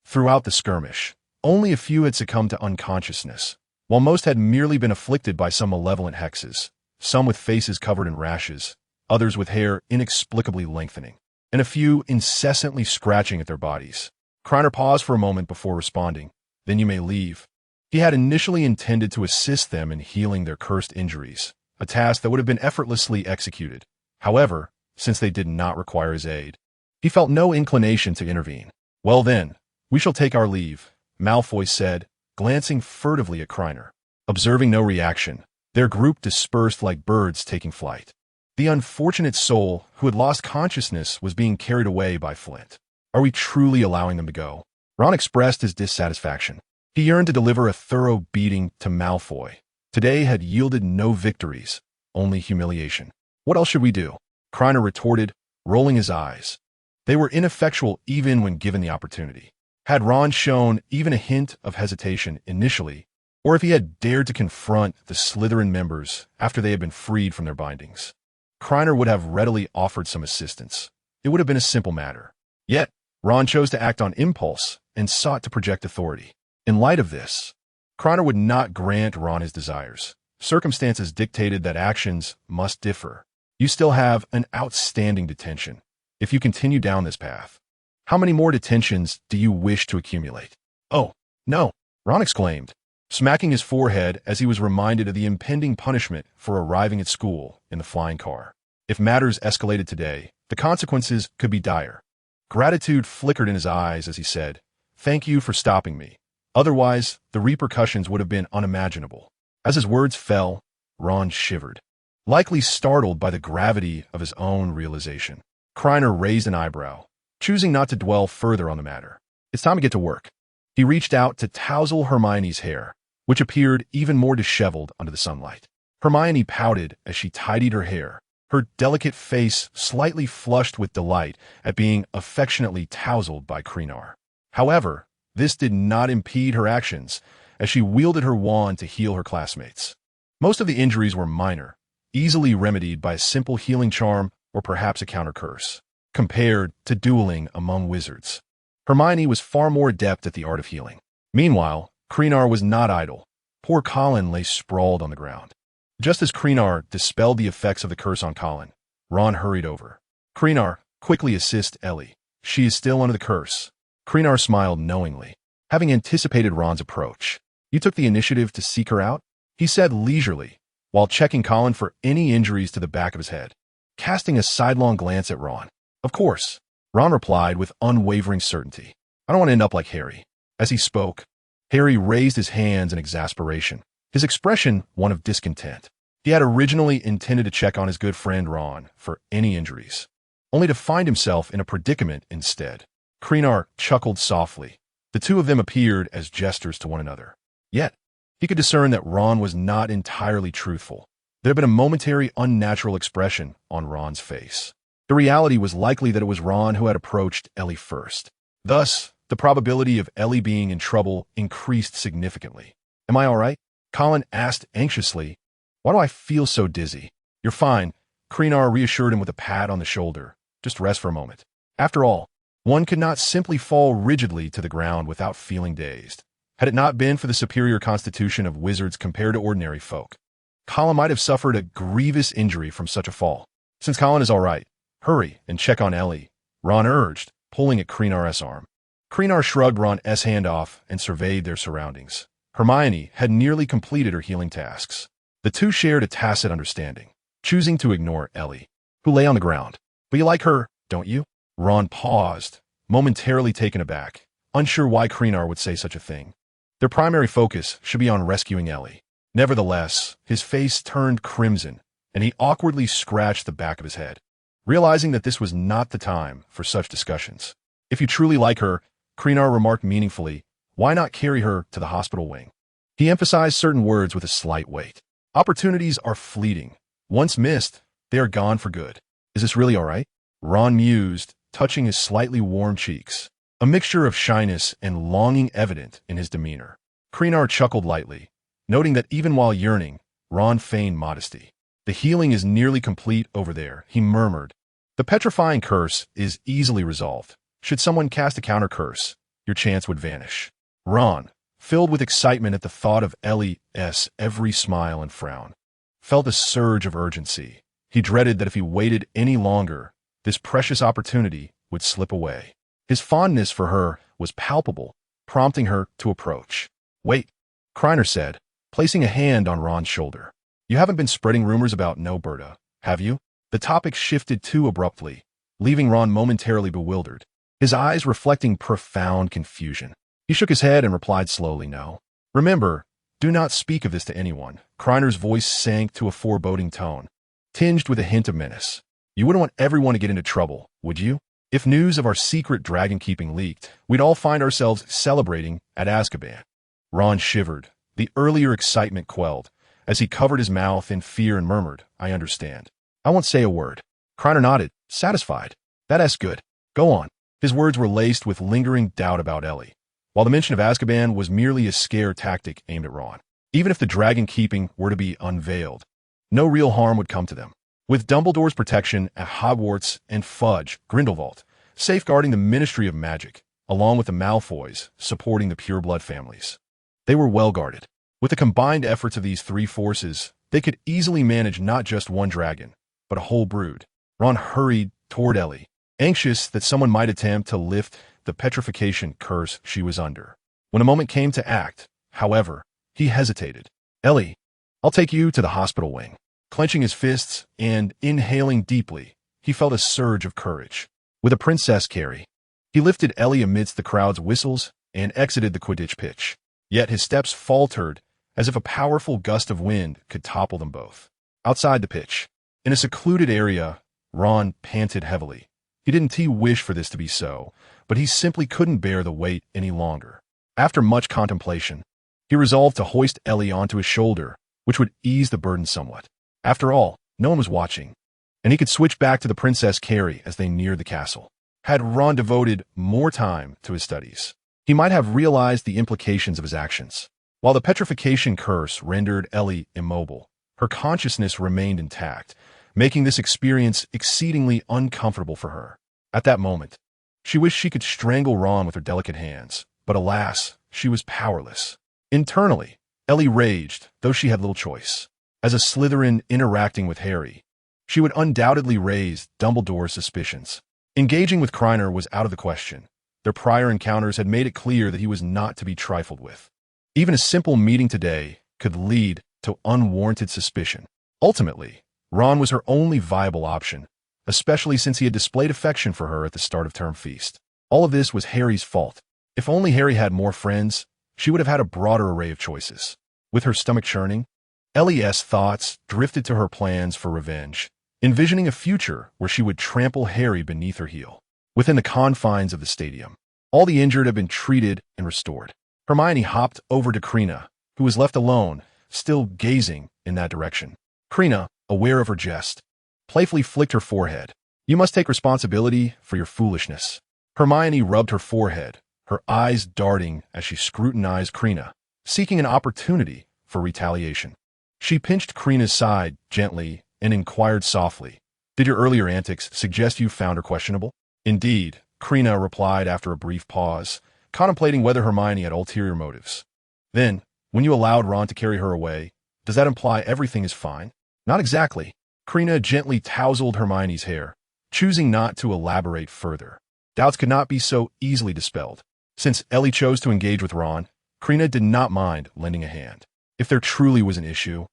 Throughout the skirmish, only a few had succumbed to unconsciousness, while most had merely been afflicted by some malevolent hexes, some with faces covered in rashes, others with hair inexplicably lengthening, and a few incessantly scratching at their bodies. Krena paused for a moment before responding, "Then you may leave." He had initially intended to assist them in healing their cursed injuries, a task that would have been effortlessly executed. However, since they did not require his aid, he felt no inclination to intervene. "Well then, we shall take our leave," Malfoy said, glancing furtively at Krena. Observing no reaction, their group dispersed like birds taking flight. The unfortunate soul who had lost consciousness was being carried away by Flint. "Are we truly allowing them to go?" Ron expressed his dissatisfaction. He yearned to deliver a thorough beating to Malfoy. Today had yielded no victories, only humiliation. "What else should we do?" Krena retorted, rolling his eyes. They were ineffectual even when given the opportunity. Had Ron shown even a hint of hesitation initially, or if he had dared to confront the Slytherin members after they had been freed from their bindings, Krena would have readily offered some assistance. It would have been a simple matter. Yet, Ron chose to act on impulse and sought to project authority. In light of this, Krena would not grant Ron his desires. Circumstances dictated that actions must differ. "You still have an outstanding detention. If you continue down this path, how many more detentions do you wish to accumulate?" "Oh, no," Ron exclaimed, smacking his forehead as he was reminded of the impending punishment for arriving at school in the flying car. If matters escalated today, the consequences could be dire. Gratitude flickered in his eyes as he said, "Thank you for stopping me. Otherwise, the repercussions would have been unimaginable." As his words fell, Ron shivered, likely startled by the gravity of his own realization. Krena raised an eyebrow, choosing not to dwell further on the matter. "It's time to get to work." He reached out to tousle Hermione's hair, which appeared even more disheveled under the sunlight. Hermione pouted as she tidied her hair, her delicate face slightly flushed with delight at being affectionately tousled by Krena. However, this did not impede her actions as she wielded her wand to heal her classmates. Most of the injuries were minor, easily remedied by a simple healing charm or perhaps a counter curse. Compared to dueling among wizards, Hermione was far more adept at the art of healing. Meanwhile, Krena was not idle. Poor Colin lay sprawled on the ground. Just as Krena dispelled the effects of the curse on Colin, Ron hurried over. "Krena, quickly assist Ellie. She is still under the curse." Krena smiled knowingly, having anticipated Ron's approach. "You took the initiative to seek her out?" he said leisurely, while checking Colin for any injuries to the back of his head. Casting a sidelong glance at Ron, "Of course," Ron replied with unwavering certainty. "I don't want to end up like Harry." As he spoke, Harry raised his hands in exasperation, his expression one of discontent. He had originally intended to check on his good friend Ron for any injuries, only to find himself in a predicament instead. Krena chuckled softly. The two of them appeared as jesters to one another. Yet, he could discern that Ron was not entirely truthful. There had been a momentary unnatural expression on Ron's face. The reality was likely that it was Ron who had approached Ellie first. Thus, the probability of Ellie being in trouble increased significantly. "Am I all right?" Colin asked anxiously. "Why do I feel so dizzy?" "You're fine," Krena reassured him with a pat on the shoulder. "Just rest for a moment." After all, one could not simply fall rigidly to the ground without feeling dazed. Had it not been for the superior constitution of wizards compared to ordinary folk, Colin might have suffered a grievous injury from such a fall. "Since Colin is all right, hurry and check on Ellie," Ron urged, pulling at Krenar's arm. Krenar shrugged Ron's hand off and surveyed their surroundings. Hermione had nearly completed her healing tasks. The two shared a tacit understanding, choosing to ignore Ellie, who lay on the ground. "But you like her, don't you?" Ron paused, momentarily taken aback, unsure why Krena would say such a thing. Their primary focus should be on rescuing Ellie. Nevertheless, his face turned crimson, and he awkwardly scratched the back of his head, realizing that this was not the time for such discussions. "If you truly like her," Krena remarked meaningfully, "why not carry her to the hospital wing?" He emphasized certain words with a slight weight. "Opportunities are fleeting. Once missed, they are gone for good." "Is this really all right?" Ron mused, touching his slightly warm cheeks, a mixture of shyness and longing evident in his demeanor. Krena chuckled lightly, noting that even while yearning, Ron feigned modesty. "The healing is nearly complete over there," he murmured. "The petrifying curse is easily resolved. Should someone cast a counter curse, your chance would vanish." Ron, filled with excitement at the thought of Ellie's every smile and frown, felt a surge of urgency. He dreaded that if he waited any longer, this precious opportunity would slip away. His fondness for her was palpable, prompting her to approach. "Wait," Kreiner said, placing a hand on Ron's shoulder. "You haven't been spreading rumors about No Berta, have you?" The topic shifted too abruptly, leaving Ron momentarily bewildered, his eyes reflecting profound confusion. He shook his head and replied slowly, "No. Remember, do not speak of this to anyone." Kreiner's voice sank to a foreboding tone, tinged with a hint of menace. "You wouldn't want everyone to get into trouble, would you? If news of our secret dragon-keeping leaked, we'd all find ourselves celebrating at Azkaban." Ron shivered, the earlier excitement quelled, as he covered his mouth in fear and murmured, "I understand. I won't say a word." Kreiner nodded, satisfied. "That's good. Go on." His words were laced with lingering doubt about Ellie, while the mention of Azkaban was merely a scare tactic aimed at Ron. Even if the dragon-keeping were to be unveiled, no real harm would come to them. With Dumbledore's protection at Hogwarts and Fudge, Grindelwald, safeguarding the Ministry of Magic, along with the Malfoys supporting the pureblood families, they were well guarded. With the combined efforts of these three forces, they could easily manage not just one dragon, but a whole brood. Ron hurried toward Ellie, anxious that someone might attempt to lift the petrification curse she was under. When a moment came to act, however, he hesitated. "Ellie, I'll take you to the hospital wing." Clenching his fists and inhaling deeply, he felt a surge of courage. With a princess carry, he lifted Ellie amidst the crowd's whistles and exited the Quidditch pitch. Yet his steps faltered as if a powerful gust of wind could topple them both. Outside the pitch, in a secluded area, Ron panted heavily. He didn't wish for this to be so, but he simply couldn't bear the weight any longer. After much contemplation, he resolved to hoist Ellie onto his shoulder, which would ease the burden somewhat. After all, no one was watching, and he could switch back to the Princess Carrie as they neared the castle. Had Ron devoted more time to his studies, he might have realized the implications of his actions. While the petrification curse rendered Ellie immobile, her consciousness remained intact, making this experience exceedingly uncomfortable for her. At that moment, she wished she could strangle Ron with her delicate hands, but alas, she was powerless. Internally, Ellie raged, though she had little choice. As a Slytherin interacting with Harry, she would undoubtedly raise Dumbledore's suspicions. Engaging with Kreiner was out of the question. Their prior encounters had made it clear that he was not to be trifled with. Even a simple meeting today could lead to unwarranted suspicion. Ultimately, Ron was her only viable option, especially since he had displayed affection for her at the start of term feast. All of this was Harry's fault. If only Harry had more friends, she would have had a broader array of choices. With her stomach churning, Ellie's thoughts drifted to her plans for revenge, envisioning a future where she would trample Harry beneath her heel. Within the confines of the stadium, all the injured had been treated and restored. Hermione hopped over to Krena, who was left alone, still gazing in that direction. Krena, aware of her jest, playfully flicked her forehead. You must take responsibility for your foolishness. Hermione rubbed her forehead, her eyes darting as she scrutinized Krena, seeking an opportunity for retaliation. She pinched Krena's side gently and inquired softly, "Did your earlier antics suggest you found her questionable?" "Indeed," Krena replied after a brief pause, contemplating whether Hermione had ulterior motives. "Then, when you allowed Ron to carry her away, does that imply everything is fine?" "Not exactly." Krena gently tousled Hermione's hair, choosing not to elaborate further. Doubts could not be so easily dispelled. Since Ellie chose to engage with Ron, Krena did not mind lending a hand. If there truly was an issue,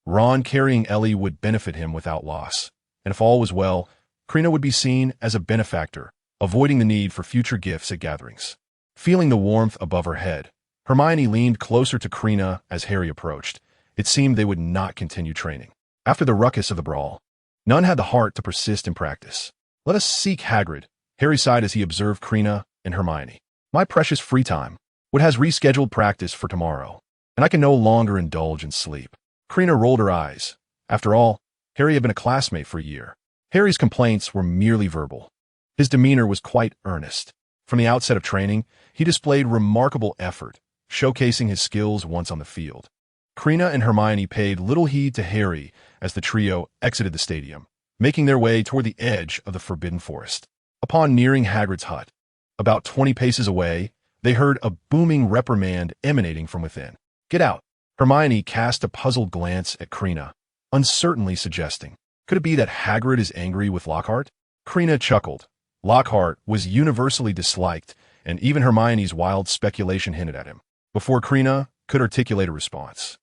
Ron carrying Ellie would benefit him without loss. And if all was well, Krena would be seen as a benefactor, avoiding the need for future gifts at gatherings. Feeling the warmth above her head, Hermione leaned closer to Krena as Harry approached. It seemed they would not continue training. After the ruckus of the brawl, none had the heart to persist in practice. "Let us seek Hagrid," Harry sighed as he observed Krena and Hermione. "My precious free time. Wood has rescheduled practice for tomorrow, and I can no longer indulge in sleep." Krena rolled her eyes. After all, Harry had been a classmate for a year. Harry's complaints were merely verbal. His demeanor was quite earnest. From the outset of training, he displayed remarkable effort, showcasing his skills once on the field. Krena and Hermione paid little heed to Harry as the trio exited the stadium, making their way toward the edge of the Forbidden Forest. Upon nearing Hagrid's hut, about 20 paces away, they heard a booming reprimand emanating from within. "Get out!" Hermione cast a puzzled glance at Krena, uncertainly suggesting, "Could it be that Hagrid is angry with Lockhart?" Krena chuckled. Lockhart was universally disliked, and even Hermione's wild speculation hinted at him. Before Krena could articulate a response,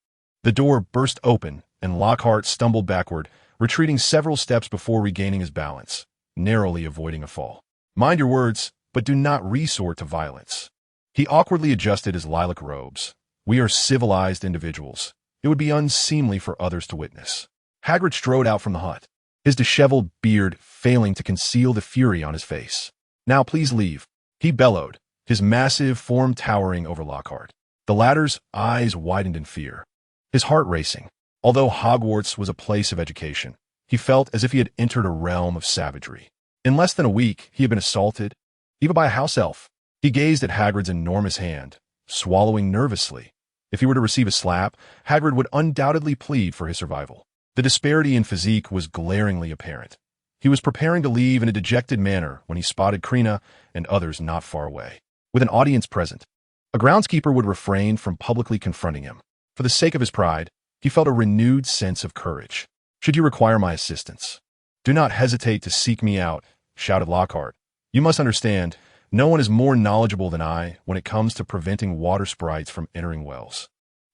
the door burst open, and Lockhart stumbled backward, retreating several steps before regaining his balance, narrowly avoiding a fall. "Mind your words, but do not resort to violence." He awkwardly adjusted his lilac robes. "We are civilized individuals. It would be unseemly for others to witness." Hagrid strode out from the hut, his disheveled beard failing to conceal the fury on his face. "Now please leave," he bellowed, his massive form towering over Lockhart. The latter's eyes widened in fear, his heart racing. Although Hogwarts was a place of education, he felt as if he had entered a realm of savagery. In less than a week, he had been assaulted, even by a house elf. He gazed at Hagrid's enormous hand, swallowing nervously. If he were to receive a slap, Hagrid would undoubtedly plead for his survival. The disparity in physique was glaringly apparent. He was preparing to leave in a dejected manner when he spotted Krena and others not far away. With an audience present, a groundskeeper would refrain from publicly confronting him. For the sake of his pride, he felt a renewed sense of courage. "Should you require my assistance, do not hesitate to seek me out," shouted Lockhart. "You must understand, no one is more knowledgeable than I when it comes to preventing water sprites from entering wells."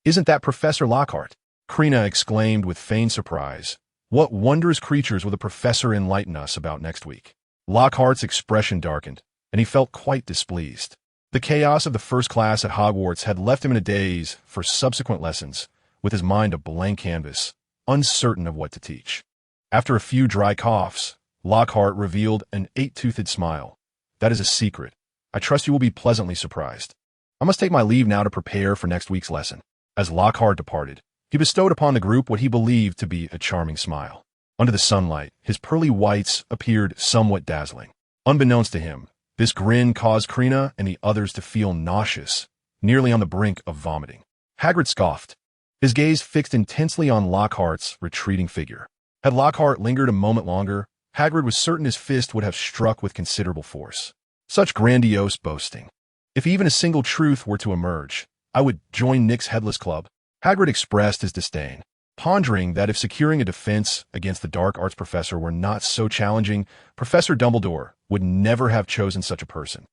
"Isn't that Professor Lockhart?" Krena exclaimed with feigned surprise. "What wondrous creatures will the professor enlighten us about next week?" Lockhart's expression darkened, and he felt quite displeased. The chaos of the first class at Hogwarts had left him in a daze for subsequent lessons, with his mind a blank canvas, uncertain of what to teach. After a few dry coughs, Lockhart revealed an 8-toothed smile. "That is a secret. I trust you will be pleasantly surprised. I must take my leave now to prepare for next week's lesson." As Lockhart departed, he bestowed upon the group what he believed to be a charming smile. Under the sunlight, his pearly whites appeared somewhat dazzling. Unbeknownst to him, this grin caused Krena and the others to feel nauseous, nearly on the brink of vomiting. Hagrid scoffed, his gaze fixed intensely on Lockhart's retreating figure. Had Lockhart lingered a moment longer, Hagrid was certain his fist would have struck with considerable force. Such grandiose boasting. "If even a single truth were to emerge, I would join Nick's Headless Club." Hagrid expressed his disdain, pondering that if securing a defense against the dark arts professor were not so challenging, Professor Dumbledore would never have chosen such a person.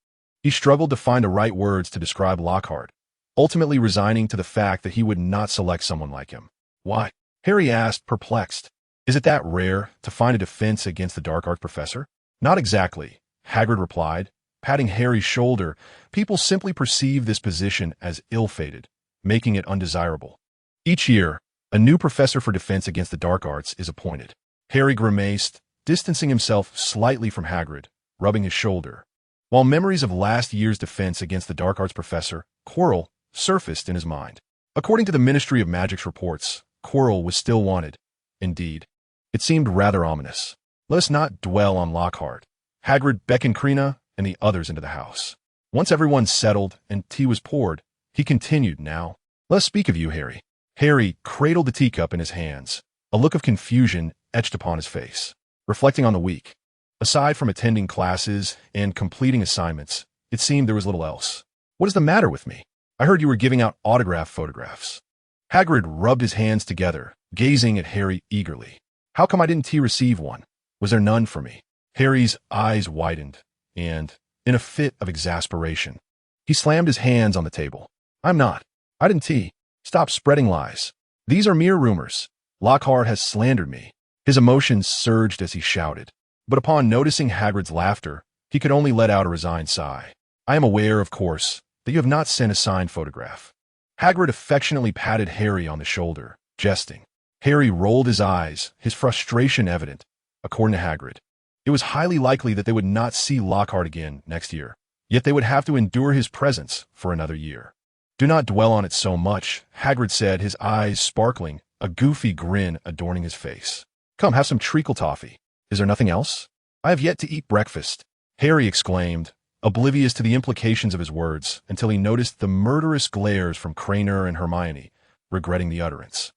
He struggled to find the right words to describe Lockhart, ultimately resigning to the fact that he would not select someone like him. "Why?" Harry asked, perplexed. "Is it that rare to find a defense against the dark arts professor?" "Not exactly," Hagrid replied, patting Harry's shoulder. "People simply perceive this position as ill-fated, making it undesirable. Each year, a new professor for defense against the dark arts is appointed." Harry grimaced, distancing himself slightly from Hagrid, rubbing his shoulder. While memories of last year's defense against the dark arts professor, Quirrell, surfaced in his mind. According to the Ministry of Magic's reports, Quirrell was still wanted. Indeed, it seemed rather ominous. Let us not dwell on Lockhart. Hagrid beckoned Krena and the others into the house. Once everyone settled and tea was poured, he continued, "Now, let us speak of you, Harry." Harry cradled the teacup in his hands, a look of confusion etched upon his face. Reflecting on the week, aside from attending classes and completing assignments, it seemed there was little else. "What is the matter with me? I heard you were giving out autograph photographs." Hagrid rubbed his hands together, gazing at Harry eagerly. "How come I didn't receive one? Was there none for me?" Harry's eyes widened, and, in a fit of exasperation, he slammed his hands on the table. I didn't. Stop spreading lies. These are mere rumors. Lockhart has slandered me." His emotions surged as he shouted, but upon noticing Hagrid's laughter, he could only let out a resigned sigh. "I am aware, of course, that you have not sent a signed photograph." Hagrid affectionately patted Harry on the shoulder, jesting. Harry rolled his eyes, his frustration evident. According to Hagrid, it was highly likely that they would not see Lockhart again next year, yet they would have to endure his presence for another year. "Do not dwell on it so much," Hagrid said, his eyes sparkling, a goofy grin adorning his face. "Come, have some treacle toffee. Is there nothing else?" "I have yet to eat breakfast," Harry exclaimed, oblivious to the implications of his words, until he noticed the murderous glares from Krena and Hermione, regretting the utterance.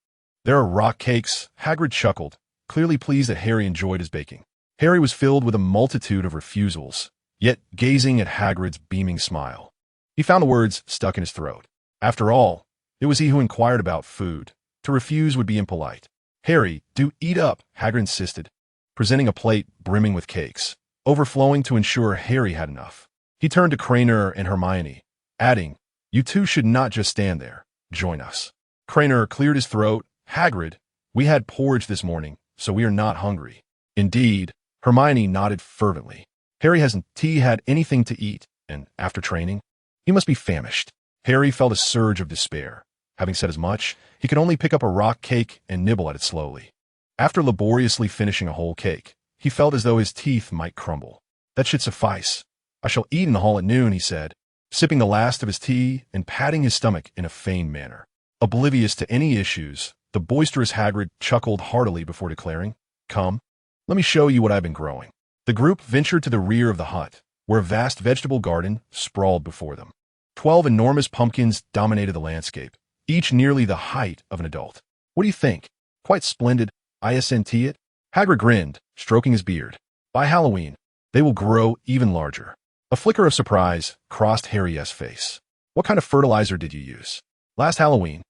"There are rock cakes," Hagrid chuckled, clearly pleased that Harry enjoyed his baking. Harry was filled with a multitude of refusals, yet gazing at Hagrid's beaming smile. He found the words stuck in his throat. After all, it was he who inquired about food. To refuse would be impolite. "Harry, do eat up," Hagrid insisted, presenting a plate brimming with cakes, overflowing to ensure Harry had enough. He turned to Krena and Hermione, adding, "You two should not just stand there. Join us." Krena cleared his throat. "Hagrid, we had porridge this morning, so we are not hungry." "Indeed," Hermione nodded fervently. "Harry hasn't had anything to eat, and after training, he must be famished." Harry felt a surge of despair. Having said as much, he could only pick up a rock cake and nibble at it slowly. After laboriously finishing a whole cake, he felt as though his teeth might crumble. "That should suffice. I shall eat in the hall at noon," he said, sipping the last of his tea and patting his stomach in a feigned manner. Oblivious to any issues, the boisterous Hagrid chuckled heartily before declaring, "Come, let me show you what I've been growing." The group ventured to the rear of the hut, where a vast vegetable garden sprawled before them. 12 enormous pumpkins dominated the landscape, each nearly the height of an adult. "What do you think? Quite splendid, isn't it?" Hagrid grinned, stroking his beard. "By Halloween, they will grow even larger." A flicker of surprise crossed Harry's face. "What kind of fertilizer did you use?" "Last Halloween,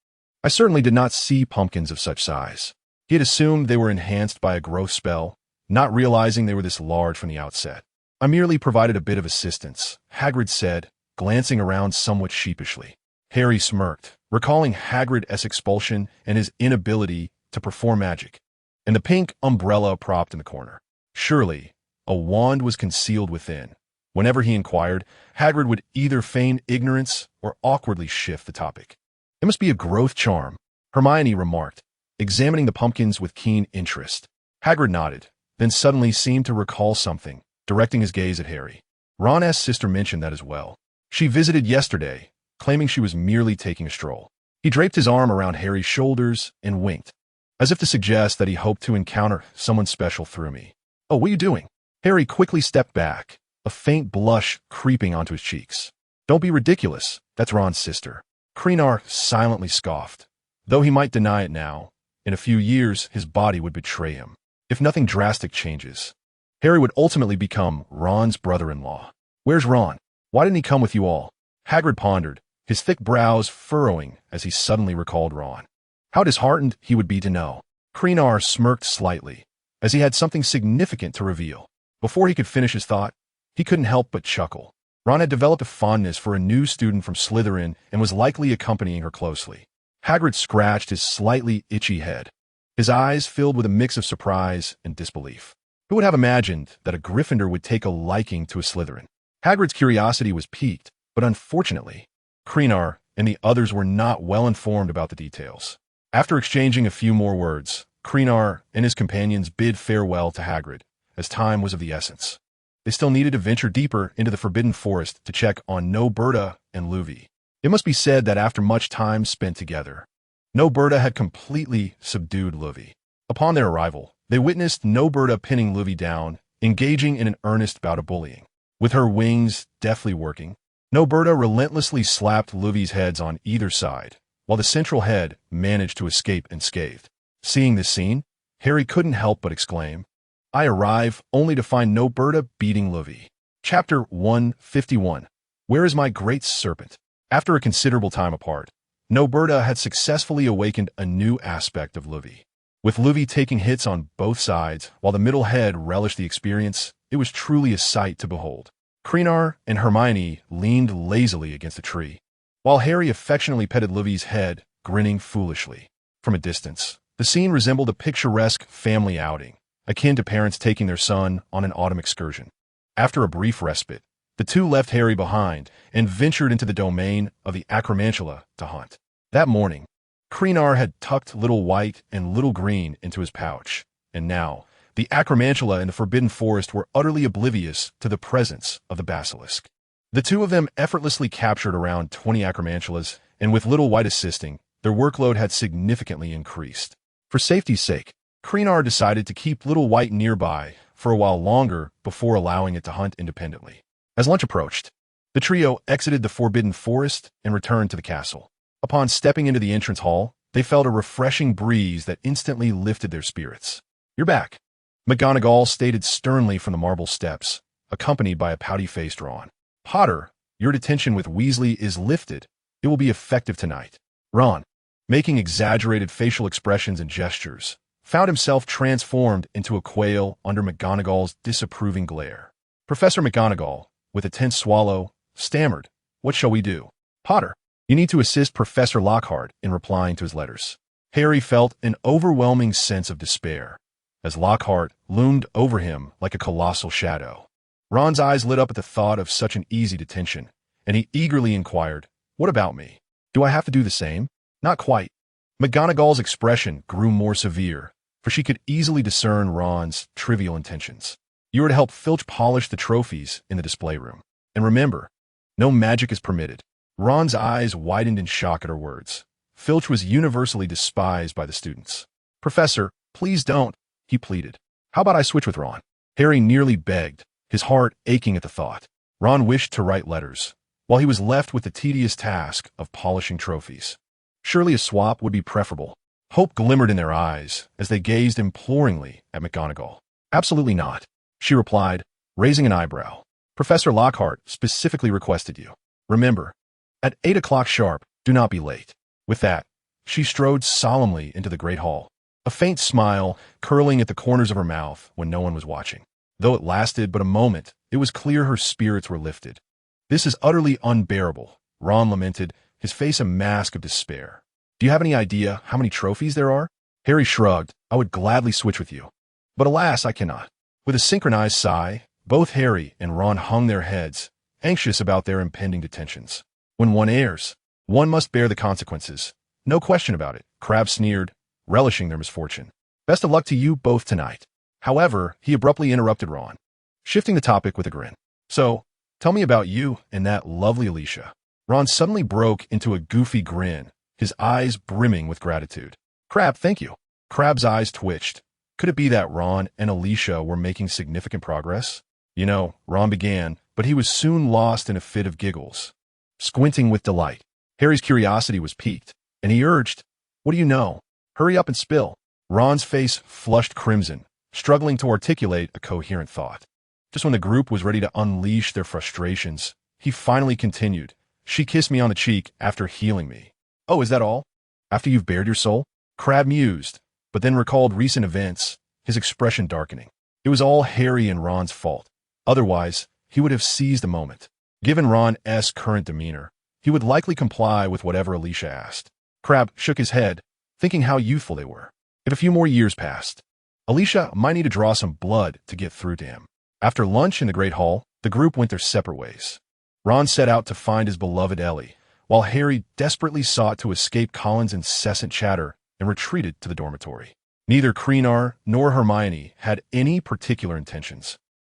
I certainly did not see pumpkins of such size." He had assumed they were enhanced by a growth spell, not realizing they were this large from the outset. "I merely provided a bit of assistance," Hagrid said, glancing around somewhat sheepishly. Harry smirked, recalling Hagrid's expulsion and his inability to perform magic, and the pink umbrella propped in the corner. Surely, a wand was concealed within. Whenever he inquired, Hagrid would either feign ignorance or awkwardly shift the topic. "It must be a growth charm," Hermione remarked, examining the pumpkins with keen interest. Hagrid nodded, then suddenly seemed to recall something, directing his gaze at Harry. "Ron's sister mentioned that as well. She visited yesterday, claiming she was merely taking a stroll." He draped his arm around Harry's shoulders and winked, as if to suggest that he hoped to encounter someone special through me. "Oh, what are you doing?" Harry quickly stepped back, a faint blush creeping onto his cheeks. "Don't be ridiculous. That's Ron's sister." Krena silently scoffed. Though he might deny it now, in a few years his body would betray him. If nothing drastic changes, Harry would ultimately become Ron's brother-in-law. "Where's Ron? Why didn't he come with you all?" Hagrid pondered, his thick brows furrowing as he suddenly recalled Ron. How disheartened he would be to know. Krena smirked slightly, as he had something significant to reveal. Before he could finish his thought, he couldn't help but chuckle. Ron had developed a fondness for a new student from Slytherin and was likely accompanying her closely. Hagrid scratched his slightly itchy head, his eyes filled with a mix of surprise and disbelief. Who would have imagined that a Gryffindor would take a liking to a Slytherin? Hagrid's curiosity was piqued, but unfortunately, Krena and the others were not well informed about the details. After exchanging a few more words, Krena and his companions bid farewell to Hagrid, as time was of the essence. They still needed to venture deeper into the Forbidden Forest to check on Noberta and Luvi. It must be said that after much time spent together, Noberta had completely subdued Livy. Upon their arrival, they witnessed Noberta pinning Livy down, engaging in an earnest bout of bullying. With her wings deftly working, Noberta relentlessly slapped Livy's heads on either side, while the central head managed to escape unscathed. Seeing this scene, Harry couldn't help but exclaim, "I arrive only to find Noberta beating Livy." Chapter 151. Where is my great serpent? After a considerable time apart, Noberta had successfully awakened a new aspect of Livy. With Livy taking hits on both sides, while the middle head relished the experience, it was truly a sight to behold. Krena and Hermione leaned lazily against a tree, while Harry affectionately petted Livy's head, grinning foolishly. From a distance, the scene resembled a picturesque family outing, akin to parents taking their son on an autumn excursion. After a brief respite, the two left Harry behind and ventured into the domain of the Acromantula to hunt. That morning, Krena had tucked Little White and Little Green into his pouch, and now the Acromantula in the Forbidden Forest were utterly oblivious to the presence of the basilisk. The two of them effortlessly captured around 20 Acromantulas, and with Little White assisting, their workload had significantly increased. For safety's sake, Krena decided to keep Little White nearby for a while longer before allowing it to hunt independently. As lunch approached, the trio exited the Forbidden Forest and returned to the castle. Upon stepping into the entrance hall, they felt a refreshing breeze that instantly lifted their spirits. "You're back," McGonagall stated sternly from the marble steps, accompanied by a pouty-faced Ron. "Potter, your detention with Weasley is lifted. It will be effective tonight." Ron, making exaggerated facial expressions and gestures, found himself transformed into a quail under McGonagall's disapproving glare. Professor McGonagall, with a tense swallow, stammered, "What shall we do?" "Potter, you need to assist Professor Lockhart in replying to his letters." Harry felt an overwhelming sense of despair, as Lockhart loomed over him like a colossal shadow. Ron's eyes lit up at the thought of such an easy detention, and he eagerly inquired, "What about me? Do I have to do the same?" "Not quite." McGonagall's expression grew more severe, for she could easily discern Ron's trivial intentions. "You are to help Filch polish the trophies in the display room. And remember, no magic is permitted." Ron's eyes widened in shock at her words. Filch was universally despised by the students. "Professor, please don't," he pleaded. "How about I switch with Ron?" Harry nearly begged, his heart aching at the thought. Ron wished to write letters, while he was left with the tedious task of polishing trophies. Surely a swap would be preferable. Hope glimmered in their eyes as they gazed imploringly at McGonagall. "Absolutely not," she replied, raising an eyebrow. "Professor Lockhart specifically requested you. Remember, at 8 o'clock sharp, do not be late." With that, she strode solemnly into the great hall, a faint smile curling at the corners of her mouth when no one was watching. Though it lasted but a moment, it was clear her spirits were lifted. "This is utterly unbearable," Ron lamented, his face a mask of despair. "Do you have any idea how many trophies there are?" Harry shrugged. "I would gladly switch with you, but alas, I cannot." With a synchronized sigh, both Harry and Ron hung their heads, anxious about their impending detentions. "When one errs, one must bear the consequences. No question about it," Crabbe sneered, relishing their misfortune. "Best of luck to you both tonight." However, he abruptly interrupted Ron, shifting the topic with a grin. "So, tell me about you and that lovely Alicia." Ron suddenly broke into a goofy grin, his eyes brimming with gratitude. "Crabbe, thank you." Crabbe's eyes twitched. Could it be that Ron and Alicia were making significant progress? "You know," Ron began, but he was soon lost in a fit of giggles. Squinting with delight, Harry's curiosity was piqued, and he urged, "What do you know? Hurry up and spill." Ron's face flushed crimson, struggling to articulate a coherent thought. Just when the group was ready to unleash their frustrations, he finally continued, "She kissed me on the cheek after healing me." "Oh, is that all? After you've bared your soul?" Crabbe mused, but then recalled recent events, his expression darkening. It was all Harry and Ron's fault. Otherwise, he would have seized the moment. Given Ron's current demeanor, he would likely comply with whatever Alicia asked. Crabbe shook his head, thinking how youthful they were. If a few more years passed, Alicia might need to draw some blood to get through to him. After lunch in the Great Hall, the group went their separate ways. Ron set out to find his beloved Ellie, while Harry desperately sought to escape Colin's incessant chatter and retreated to the dormitory. Neither Krena nor Hermione had any particular intentions,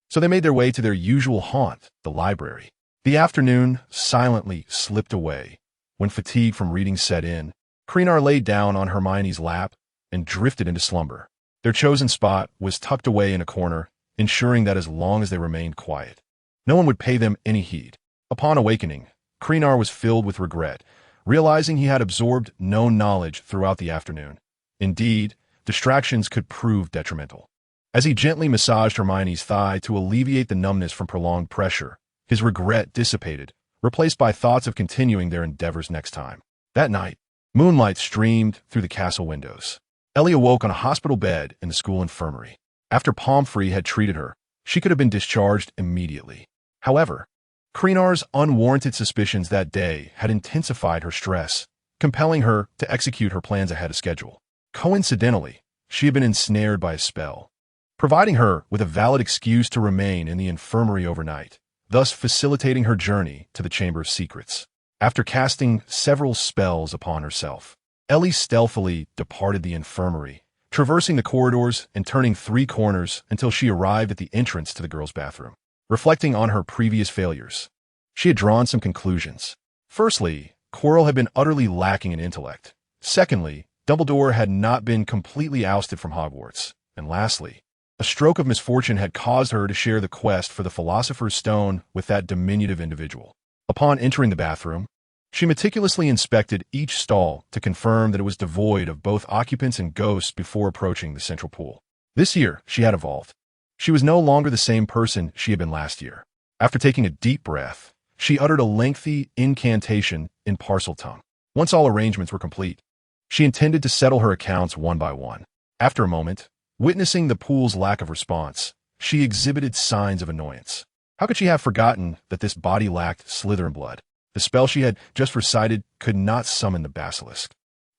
so they made their way to their usual haunt, the library. The afternoon silently slipped away, when fatigue from reading set in, Krena lay down on Hermione's lap and drifted into slumber. Their chosen spot was tucked away in a corner, ensuring that as long as they remained quiet, no one would pay them any heed. Upon awakening, Krena was filled with regret, realizing he had absorbed no knowledge throughout the afternoon. Indeed, distractions could prove detrimental. As he gently massaged Hermione's thigh to alleviate the numbness from prolonged pressure, his regret dissipated, replaced by thoughts of continuing their endeavors next time. That night, moonlight streamed through the castle windows. Ellie awoke on a hospital bed in the school infirmary. After Pomfrey had treated her, she could have been discharged immediately. However, Krena's unwarranted suspicions that day had intensified her stress, compelling her to execute her plans ahead of schedule. Coincidentally, she had been ensnared by a spell, providing her with a valid excuse to remain in the infirmary overnight, thus facilitating her journey to the Chamber of Secrets. After casting several spells upon herself, Ellie stealthily departed the infirmary, traversing the corridors and turning 3 corners until she arrived at the entrance to the girls' bathroom. Reflecting on her previous failures, she had drawn some conclusions. Firstly, Quirrell had been utterly lacking in intellect. Secondly, Dumbledore had not been completely ousted from Hogwarts. And lastly, a stroke of misfortune had caused her to share the quest for the Philosopher's Stone with that diminutive individual. Upon entering the bathroom, she meticulously inspected each stall to confirm that it was devoid of both occupants and ghosts before approaching the central pool. This year, she had evolved. She was no longer the same person she had been last year. After taking a deep breath, she uttered a lengthy incantation in Parseltongue. Once all arrangements were complete, she intended to settle her accounts one by one. After a moment, witnessing the pool's lack of response, she exhibited signs of annoyance. How could she have forgotten that this body lacked Slytherin blood? The spell she had just recited could not summon the basilisk,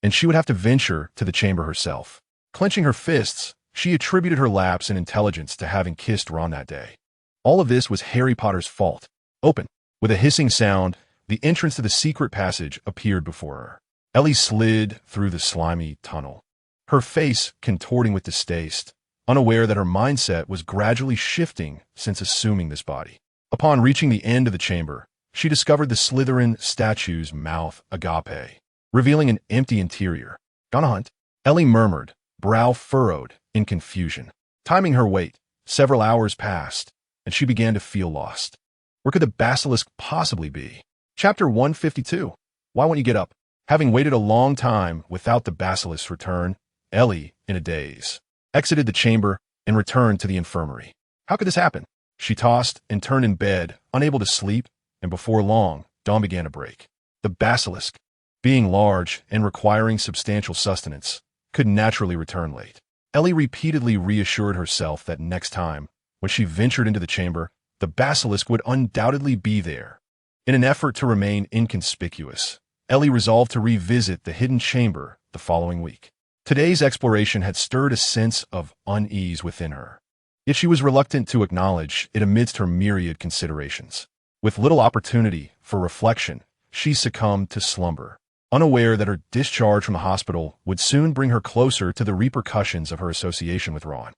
and she would have to venture to the chamber herself. Clenching her fists, she attributed her lapse in intelligence to having kissed Ron that day. All of this was Harry Potter's fault. Open. With a hissing sound, the entrance to the secret passage appeared before her. Ellie slid through the slimy tunnel, her face contorting with distaste, unaware that her mindset was gradually shifting since assuming this body. Upon reaching the end of the chamber, she discovered the Slytherin statue's mouth agape, revealing an empty interior. On a hunt, Ellie murmured, brow furrowed in confusion. Timing her wait, several hours passed, and she began to feel lost. Where could the basilisk possibly be? Chapter 152. Why won't you get up? Having waited a long time without the basilisk's return, Ellie, in a daze, exited the chamber and returned to the infirmary. How could this happen? She tossed and turned in bed, unable to sleep, and before long, dawn began to break. The basilisk, being large and requiring substantial sustenance, could naturally return late. Ellie repeatedly reassured herself that next time, when she ventured into the chamber, the basilisk would undoubtedly be there. In an effort to remain inconspicuous, Ellie resolved to revisit the hidden chamber the following week. Today's exploration had stirred a sense of unease within her, yet she was reluctant to acknowledge it amidst her myriad considerations. With little opportunity for reflection, she succumbed to slumber, unaware that her discharge from the hospital would soon bring her closer to the repercussions of her association with Ron.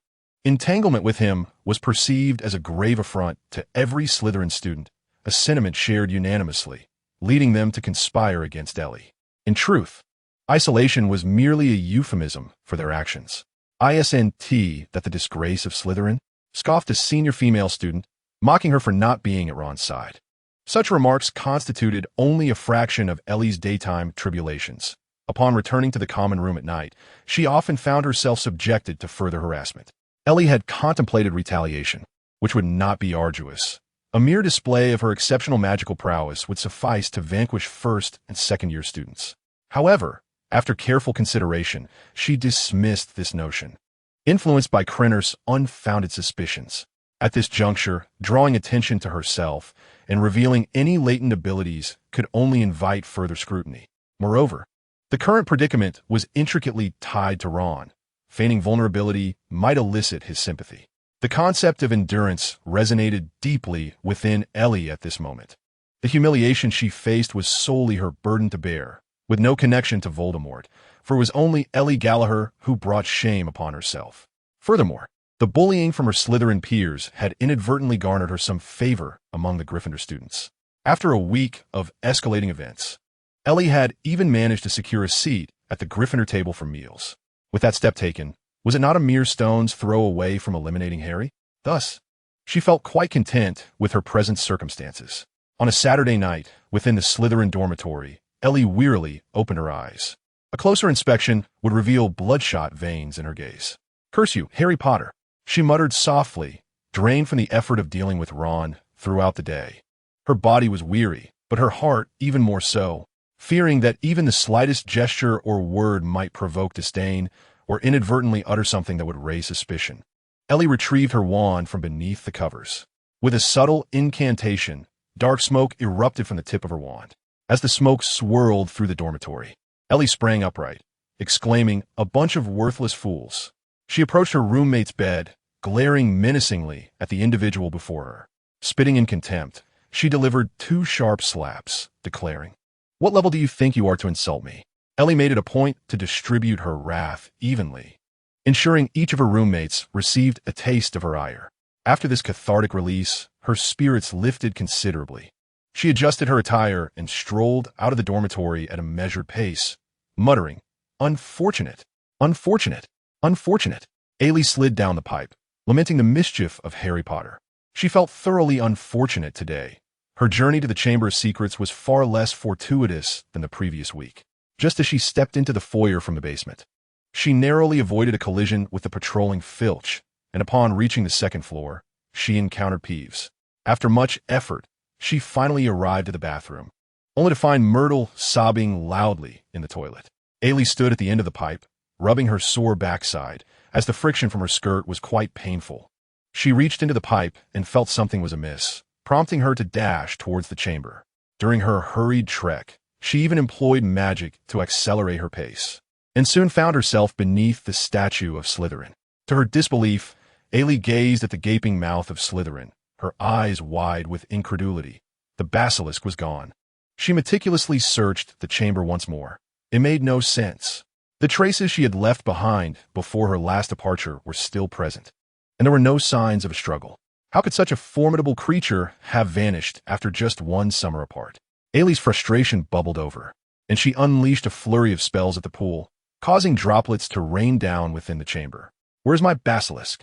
Entanglement with him was perceived as a grave affront to every Slytherin student, a sentiment shared unanimously, leading them to conspire against Ellie. In truth, isolation was merely a euphemism for their actions. ISNT that the disgrace of Slytherin, scoffed a senior female student, mocking her for not being at Ron's side. Such remarks constituted only a fraction of Ellie's daytime tribulations. Upon returning to the common room at night, she often found herself subjected to further harassment. Ellie had contemplated retaliation, which would not be arduous. A mere display of her exceptional magical prowess would suffice to vanquish first and second-year students. However, after careful consideration, she dismissed this notion, influenced by Krena's unfounded suspicions. At this juncture, drawing attention to herself and revealing any latent abilities could only invite further scrutiny. Moreover, the current predicament was intricately tied to Ron. Feigning vulnerability might elicit his sympathy. The concept of endurance resonated deeply within Ellie at this moment. The humiliation she faced was solely her burden to bear, with no connection to Voldemort, for it was only Ellie Gallagher who brought shame upon herself. Furthermore, the bullying from her Slytherin peers had inadvertently garnered her some favor among the Gryffindor students. After a week of escalating events, Ellie had even managed to secure a seat at the Gryffindor table for meals. With that step taken, was it not a mere stone's throw away from eliminating Harry? Thus, she felt quite content with her present circumstances. On a Saturday night, within the Slytherin dormitory, Ellie wearily opened her eyes. A closer inspection would reveal bloodshot veins in her gaze. "Curse you, Harry Potter," she muttered softly, drained from the effort of dealing with Ron throughout the day. Her body was weary, but her heart even more so, fearing that even the slightest gesture or word might provoke disdain or inadvertently utter something that would raise suspicion. Ellie retrieved her wand from beneath the covers. With a subtle incantation, dark smoke erupted from the tip of her wand. As the smoke swirled through the dormitory, Ellie sprang upright, exclaiming, "A bunch of worthless fools." She approached her roommate's bed, glaring menacingly at the individual before her. Spitting in contempt, she delivered 2 sharp slaps, declaring, "What level do you think you are to insult me?" Ellie made it a point to distribute her wrath evenly, ensuring each of her roommates received a taste of her ire. After this cathartic release, her spirits lifted considerably. She adjusted her attire and strolled out of the dormitory at a measured pace, muttering, "Unfortunate, unfortunate, unfortunate." Ellie slid down the pipe, lamenting the mischief of Harry Potter. She felt thoroughly unfortunate today. Her journey to the Chamber of Secrets was far less fortuitous than the previous week. Just as she stepped into the foyer from the basement, she narrowly avoided a collision with the patrolling Filch, and upon reaching the 2nd floor, she encountered Peeves. After much effort, she finally arrived at the bathroom, only to find Myrtle sobbing loudly in the toilet. Ellie stood at the end of the pipe, rubbing her sore backside, as the friction from her skirt was quite painful. She reached into the pipe and felt something was amiss, prompting her to dash towards the chamber. During her hurried trek, she even employed magic to accelerate her pace, and soon found herself beneath the statue of Slytherin. To her disbelief, Ellie gazed at the gaping mouth of Slytherin, her eyes wide with incredulity. The basilisk was gone. She meticulously searched the chamber once more. It made no sense. The traces she had left behind before her last departure were still present, and there were no signs of a struggle. How could such a formidable creature have vanished after just one summer apart? Ailey's frustration bubbled over, and she unleashed a flurry of spells at the pool, causing droplets to rain down within the chamber. "Where's my basilisk?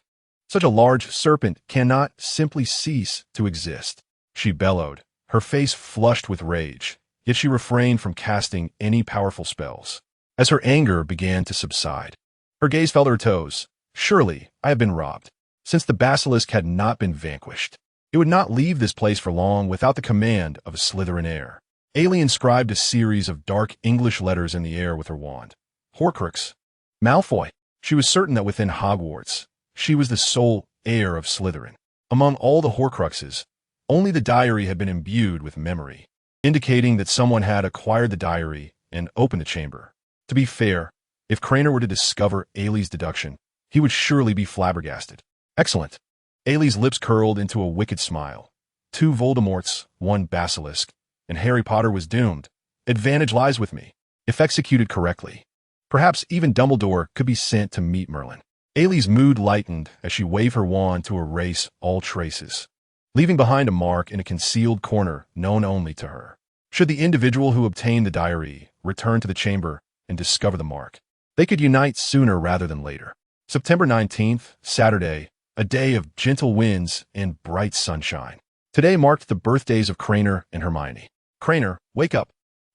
Such a large serpent cannot simply cease to exist," she bellowed, her face flushed with rage, yet she refrained from casting any powerful spells. As her anger began to subside, her gaze fell to her toes. Surely I have been robbed. Since the basilisk had not been vanquished, it would not leave this place for long without the command of a Slytherin heir. Ailey inscribed a series of dark English letters in the air with her wand. Horcrux. Malfoy. She was certain that within Hogwarts, she was the sole heir of Slytherin. Among all the Horcruxes, only the diary had been imbued with memory, indicating that someone had acquired the diary and opened the chamber. To be fair, if Krena were to discover Ailey's deduction, he would surely be flabbergasted. Excellent. Ailey's lips curled into a wicked smile. 2 Voldemorts, 1 basilisk, and Harry Potter was doomed. Advantage lies with me, if executed correctly. Perhaps even Dumbledore could be sent to meet Merlin. Ailey's mood lightened as she waved her wand to erase all traces, leaving behind a mark in a concealed corner known only to her. Should the individual who obtained the diary return to the chamber and discover the mark, they could unite sooner rather than later. September 19th, Saturday, a day of gentle winds and bright sunshine. Today marked the birthdays of Krena and Hermione. "Krena, wake up,"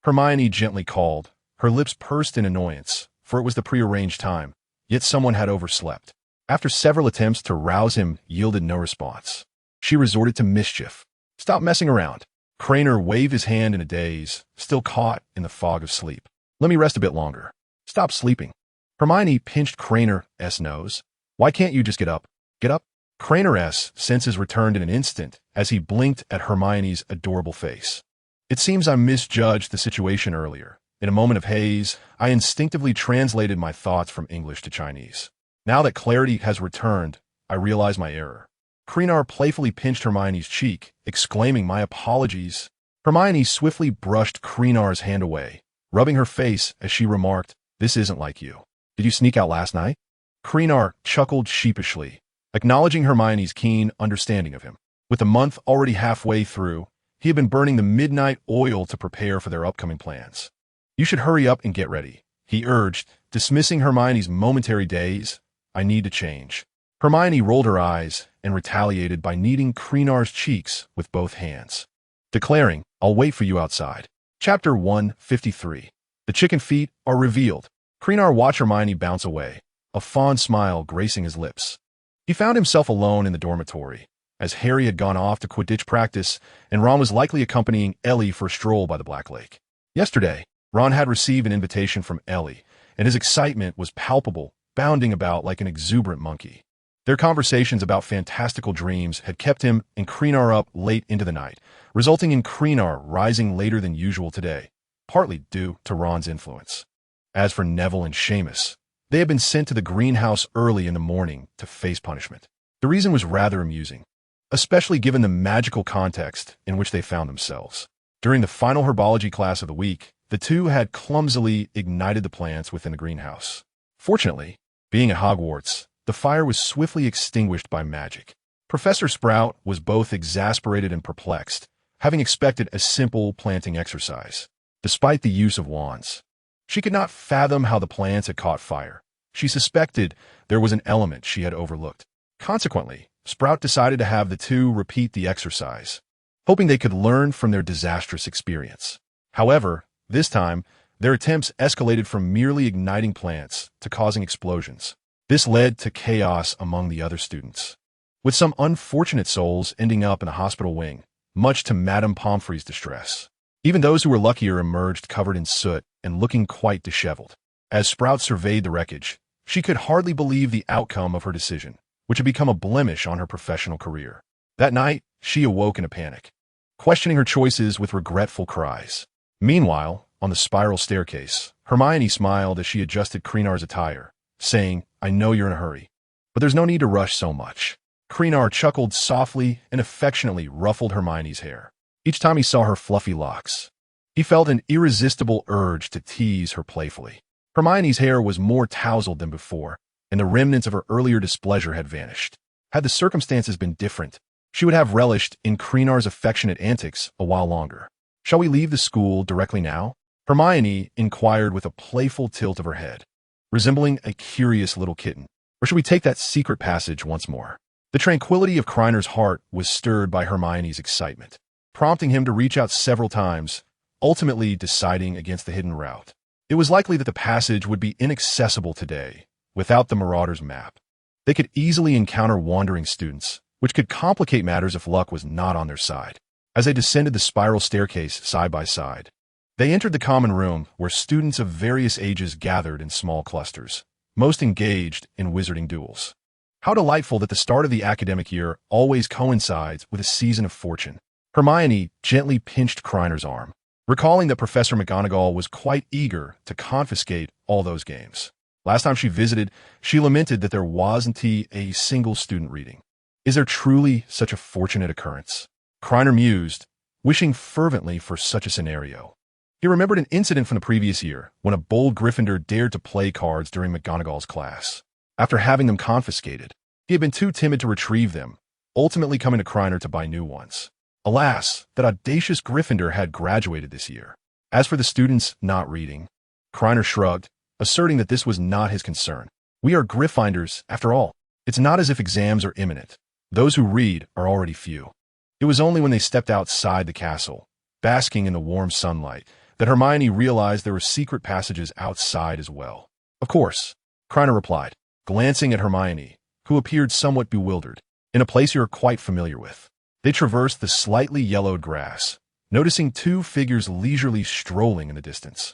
Hermione gently called. Her lips pursed in annoyance, for it was the prearranged time, yet someone had overslept. After several attempts to rouse him yielded no response, she resorted to mischief. "Stop messing around." Krena waved his hand in a daze, still caught in the fog of sleep. "Let me rest a bit longer." "Stop sleeping." Hermione pinched Krener's nose. "Why can't you just get up?" "Get up?" Krener's senses returned in an instant as he blinked at Hermione's adorable face. "It seems I misjudged the situation earlier. In a moment of haze, I instinctively translated my thoughts from English to Chinese. Now that clarity has returned, I realize my error." Krena playfully pinched Hermione's cheek, exclaiming, "My apologies." Hermione swiftly brushed Krener's hand away, rubbing her face as she remarked, "This isn't like you. Did you sneak out last night?" Krena chuckled sheepishly, acknowledging Hermione's keen understanding of him. With the month already halfway through, He had been burning the midnight oil to prepare for their upcoming plans. "You should hurry up and get ready," he urged, dismissing Hermione's momentary daze. "I need to change." Hermione rolled her eyes and retaliated by kneading Krenar's cheeks with both hands, declaring, "I'll wait for you outside." Chapter 153. The chicken feet are revealed. Krenar watched Hermione bounce away, a fond smile gracing his lips. He found himself alone in the dormitory, as Harry had gone off to Quidditch practice and Ron was likely accompanying Ellie for a stroll by the Black Lake. Yesterday, Ron had received an invitation from Ellie, and his excitement was palpable, bounding about like an exuberant monkey. Their conversations about fantastical dreams had kept him and Krenar up late into the night, resulting in Krenar rising later than usual today, partly due to Ron's influence. As for Neville and Seamus, they had been sent to the greenhouse early in the morning to face punishment. The reason was rather amusing, especially given the magical context in which they found themselves. During the final herbology class of the week, the two had clumsily ignited the plants within the greenhouse. Fortunately, being at Hogwarts, the fire was swiftly extinguished by magic. Professor Sprout was both exasperated and perplexed, having expected a simple planting exercise. Despite the use of wands, she could not fathom how the plants had caught fire. She suspected there was an element she had overlooked. Consequently, Sprout decided to have the two repeat the exercise, hoping they could learn from their disastrous experience. However, this time, their attempts escalated from merely igniting plants to causing explosions. This led to chaos among the other students, with some unfortunate souls ending up in a hospital wing, much to Madame Pomfrey's distress. Even those who were luckier emerged covered in soot and looking quite disheveled. As Sprout surveyed the wreckage, she could hardly believe the outcome of her decision, which had become a blemish on her professional career. That night, she awoke in a panic, questioning her choices with regretful cries. Meanwhile, on the spiral staircase, Hermione smiled as she adjusted Krenar's attire, saying, "I know you're in a hurry, but there's no need to rush so much." Krenar chuckled softly and affectionately ruffled Hermione's hair. Each time he saw her fluffy locks, he felt an irresistible urge to tease her playfully. Hermione's hair was more tousled than before, and the remnants of her earlier displeasure had vanished. Had the circumstances been different, she would have relished in Krenar's affectionate antics a while longer. "Shall we leave the school directly now?" Hermione inquired with a playful tilt of her head, resembling a curious little kitten. "Or should we take that secret passage once more?" The tranquility of Krenar's heart was stirred by Hermione's excitement, prompting him to reach out several times, ultimately deciding against the hidden route. It was likely that the passage would be inaccessible today, without the Marauder's map. They could easily encounter wandering students, which could complicate matters if luck was not on their side. As they descended the spiral staircase side by side, they entered the common room where students of various ages gathered in small clusters, most engaged in wizarding duels. How delightful that the start of the academic year always coincides with a season of fortune. Hermione gently pinched Krenar's arm, recalling that Professor McGonagall was quite eager to confiscate all those games. Last time she visited, she lamented that there wasn't a single student reading. Is there truly such a fortunate occurrence? Krenar mused, wishing fervently for such a scenario. He remembered an incident from the previous year when a bold Gryffindor dared to play cards during McGonagall's class. After having them confiscated, he had been too timid to retrieve them, ultimately coming to Krenar to buy new ones. Alas, that audacious Gryffindor had graduated this year. As for the students not reading, Krenar shrugged, asserting that this was not his concern. "We are Gryffindors, after all. It's not as if exams are imminent. Those who read are already few." It was only when they stepped outside the castle, basking in the warm sunlight, that Hermione realized there were secret passages outside as well. "Of course," Krenar replied, glancing at Hermione, who appeared somewhat bewildered, "in a place you are quite familiar with." They traversed the slightly yellowed grass, noticing two figures leisurely strolling in the distance.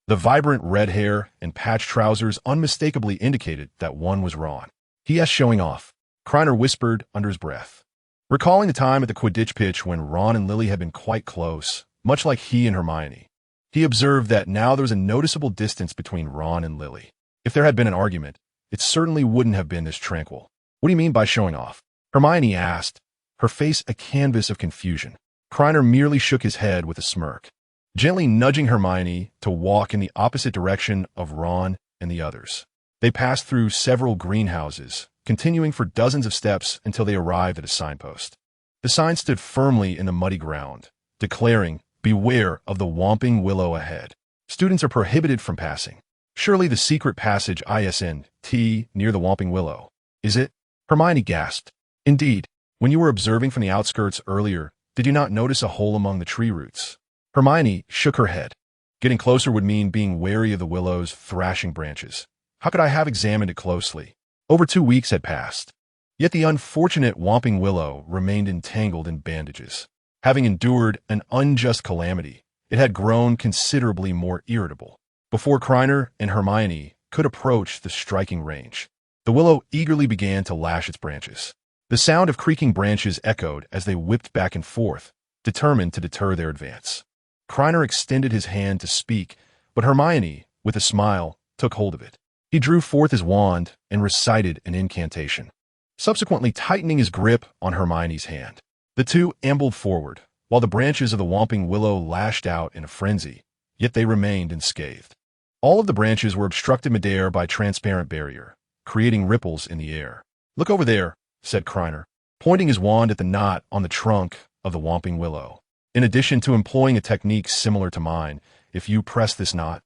The vibrant red hair and patched trousers unmistakably indicated that one was Ron. "He is showing off," Krenar whispered under his breath, recalling the time at the Quidditch pitch when Ron and Lily had been quite close, much like he and Hermione. He observed that now there was a noticeable distance between Ron and Lily. If there had been an argument, it certainly wouldn't have been this tranquil. "What do you mean by showing off?" Hermione asked, her face a canvas of confusion. Krenar merely shook his head with a smirk, gently nudging Hermione to walk in the opposite direction of Ron and the others. They passed through several greenhouses, continuing for dozens of steps until they arrived at a signpost. The sign stood firmly in the muddy ground, declaring, "Beware of the Whomping Willow ahead. Students are prohibited from passing. Surely the secret passage ISNT near the Whomping Willow. Is it?" Hermione gasped. "Indeed. When you were observing from the outskirts earlier, did you not notice a hole among the tree roots?" Hermione shook her head. Getting closer would mean being wary of the willow's thrashing branches. How could I have examined it closely? Over 2 weeks had passed. Yet the unfortunate Whomping Willow remained entangled in bandages. Having endured an unjust calamity, it had grown considerably more irritable. Before Krena and Hermione could approach the striking range, the willow eagerly began to lash its branches. The sound of creaking branches echoed as they whipped back and forth, determined to deter their advance. Krena extended his hand to speak, but Hermione, with a smile, took hold of it. He drew forth his wand and recited an incantation, subsequently tightening his grip on Hermione's hand. The two ambled forward, while the branches of the Whomping Willow lashed out in a frenzy, yet they remained unscathed. All of the branches were obstructed midair by a transparent barrier, creating ripples in the air. "Look over there," said Krena, pointing his wand at the knot on the trunk of the Whomping Willow. "In addition to employing a technique similar to mine, if you press this knot,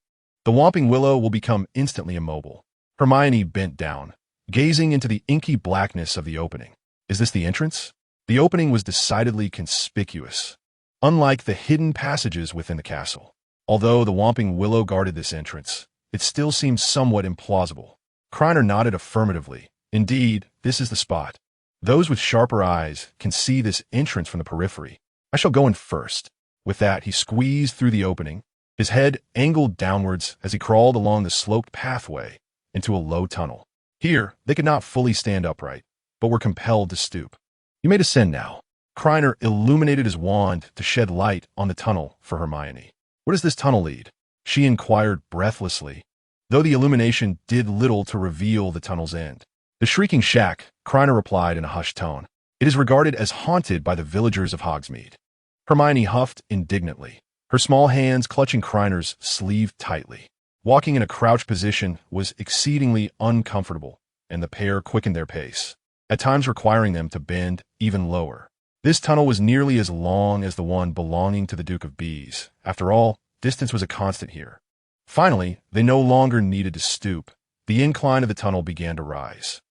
the Whomping Willow will become instantly immobile." Hermione bent down, gazing into the inky blackness of the opening. "Is this the entrance?" The opening was decidedly conspicuous, unlike the hidden passages within the castle. Although the Whomping Willow guarded this entrance, it still seemed somewhat implausible. Krena nodded affirmatively. "Indeed, this is the spot. Those with sharper eyes can see this entrance from the periphery. I shall go in first." With that, he squeezed through the opening, his head angled downwards as he crawled along the sloped pathway into a low tunnel. Here, they could not fully stand upright, but were compelled to stoop. "You may descend now." Krena illuminated his wand to shed light on the tunnel for Hermione. "Where does this tunnel lead?" she inquired breathlessly, though the illumination did little to reveal the tunnel's end. "The Shrieking Shack," Krena replied in a hushed tone. "It is regarded as haunted by the villagers of Hogsmeade." Hermione huffed indignantly, her small hands clutching Krener's sleeve tightly. Walking in a crouched position was exceedingly uncomfortable, and the pair quickened their pace, at times requiring them to bend even lower. This tunnel was nearly as long as the one belonging to the Duke of Bees. After all, distance was a constant here. Finally, they no longer needed to stoop. The incline of the tunnel began to rise.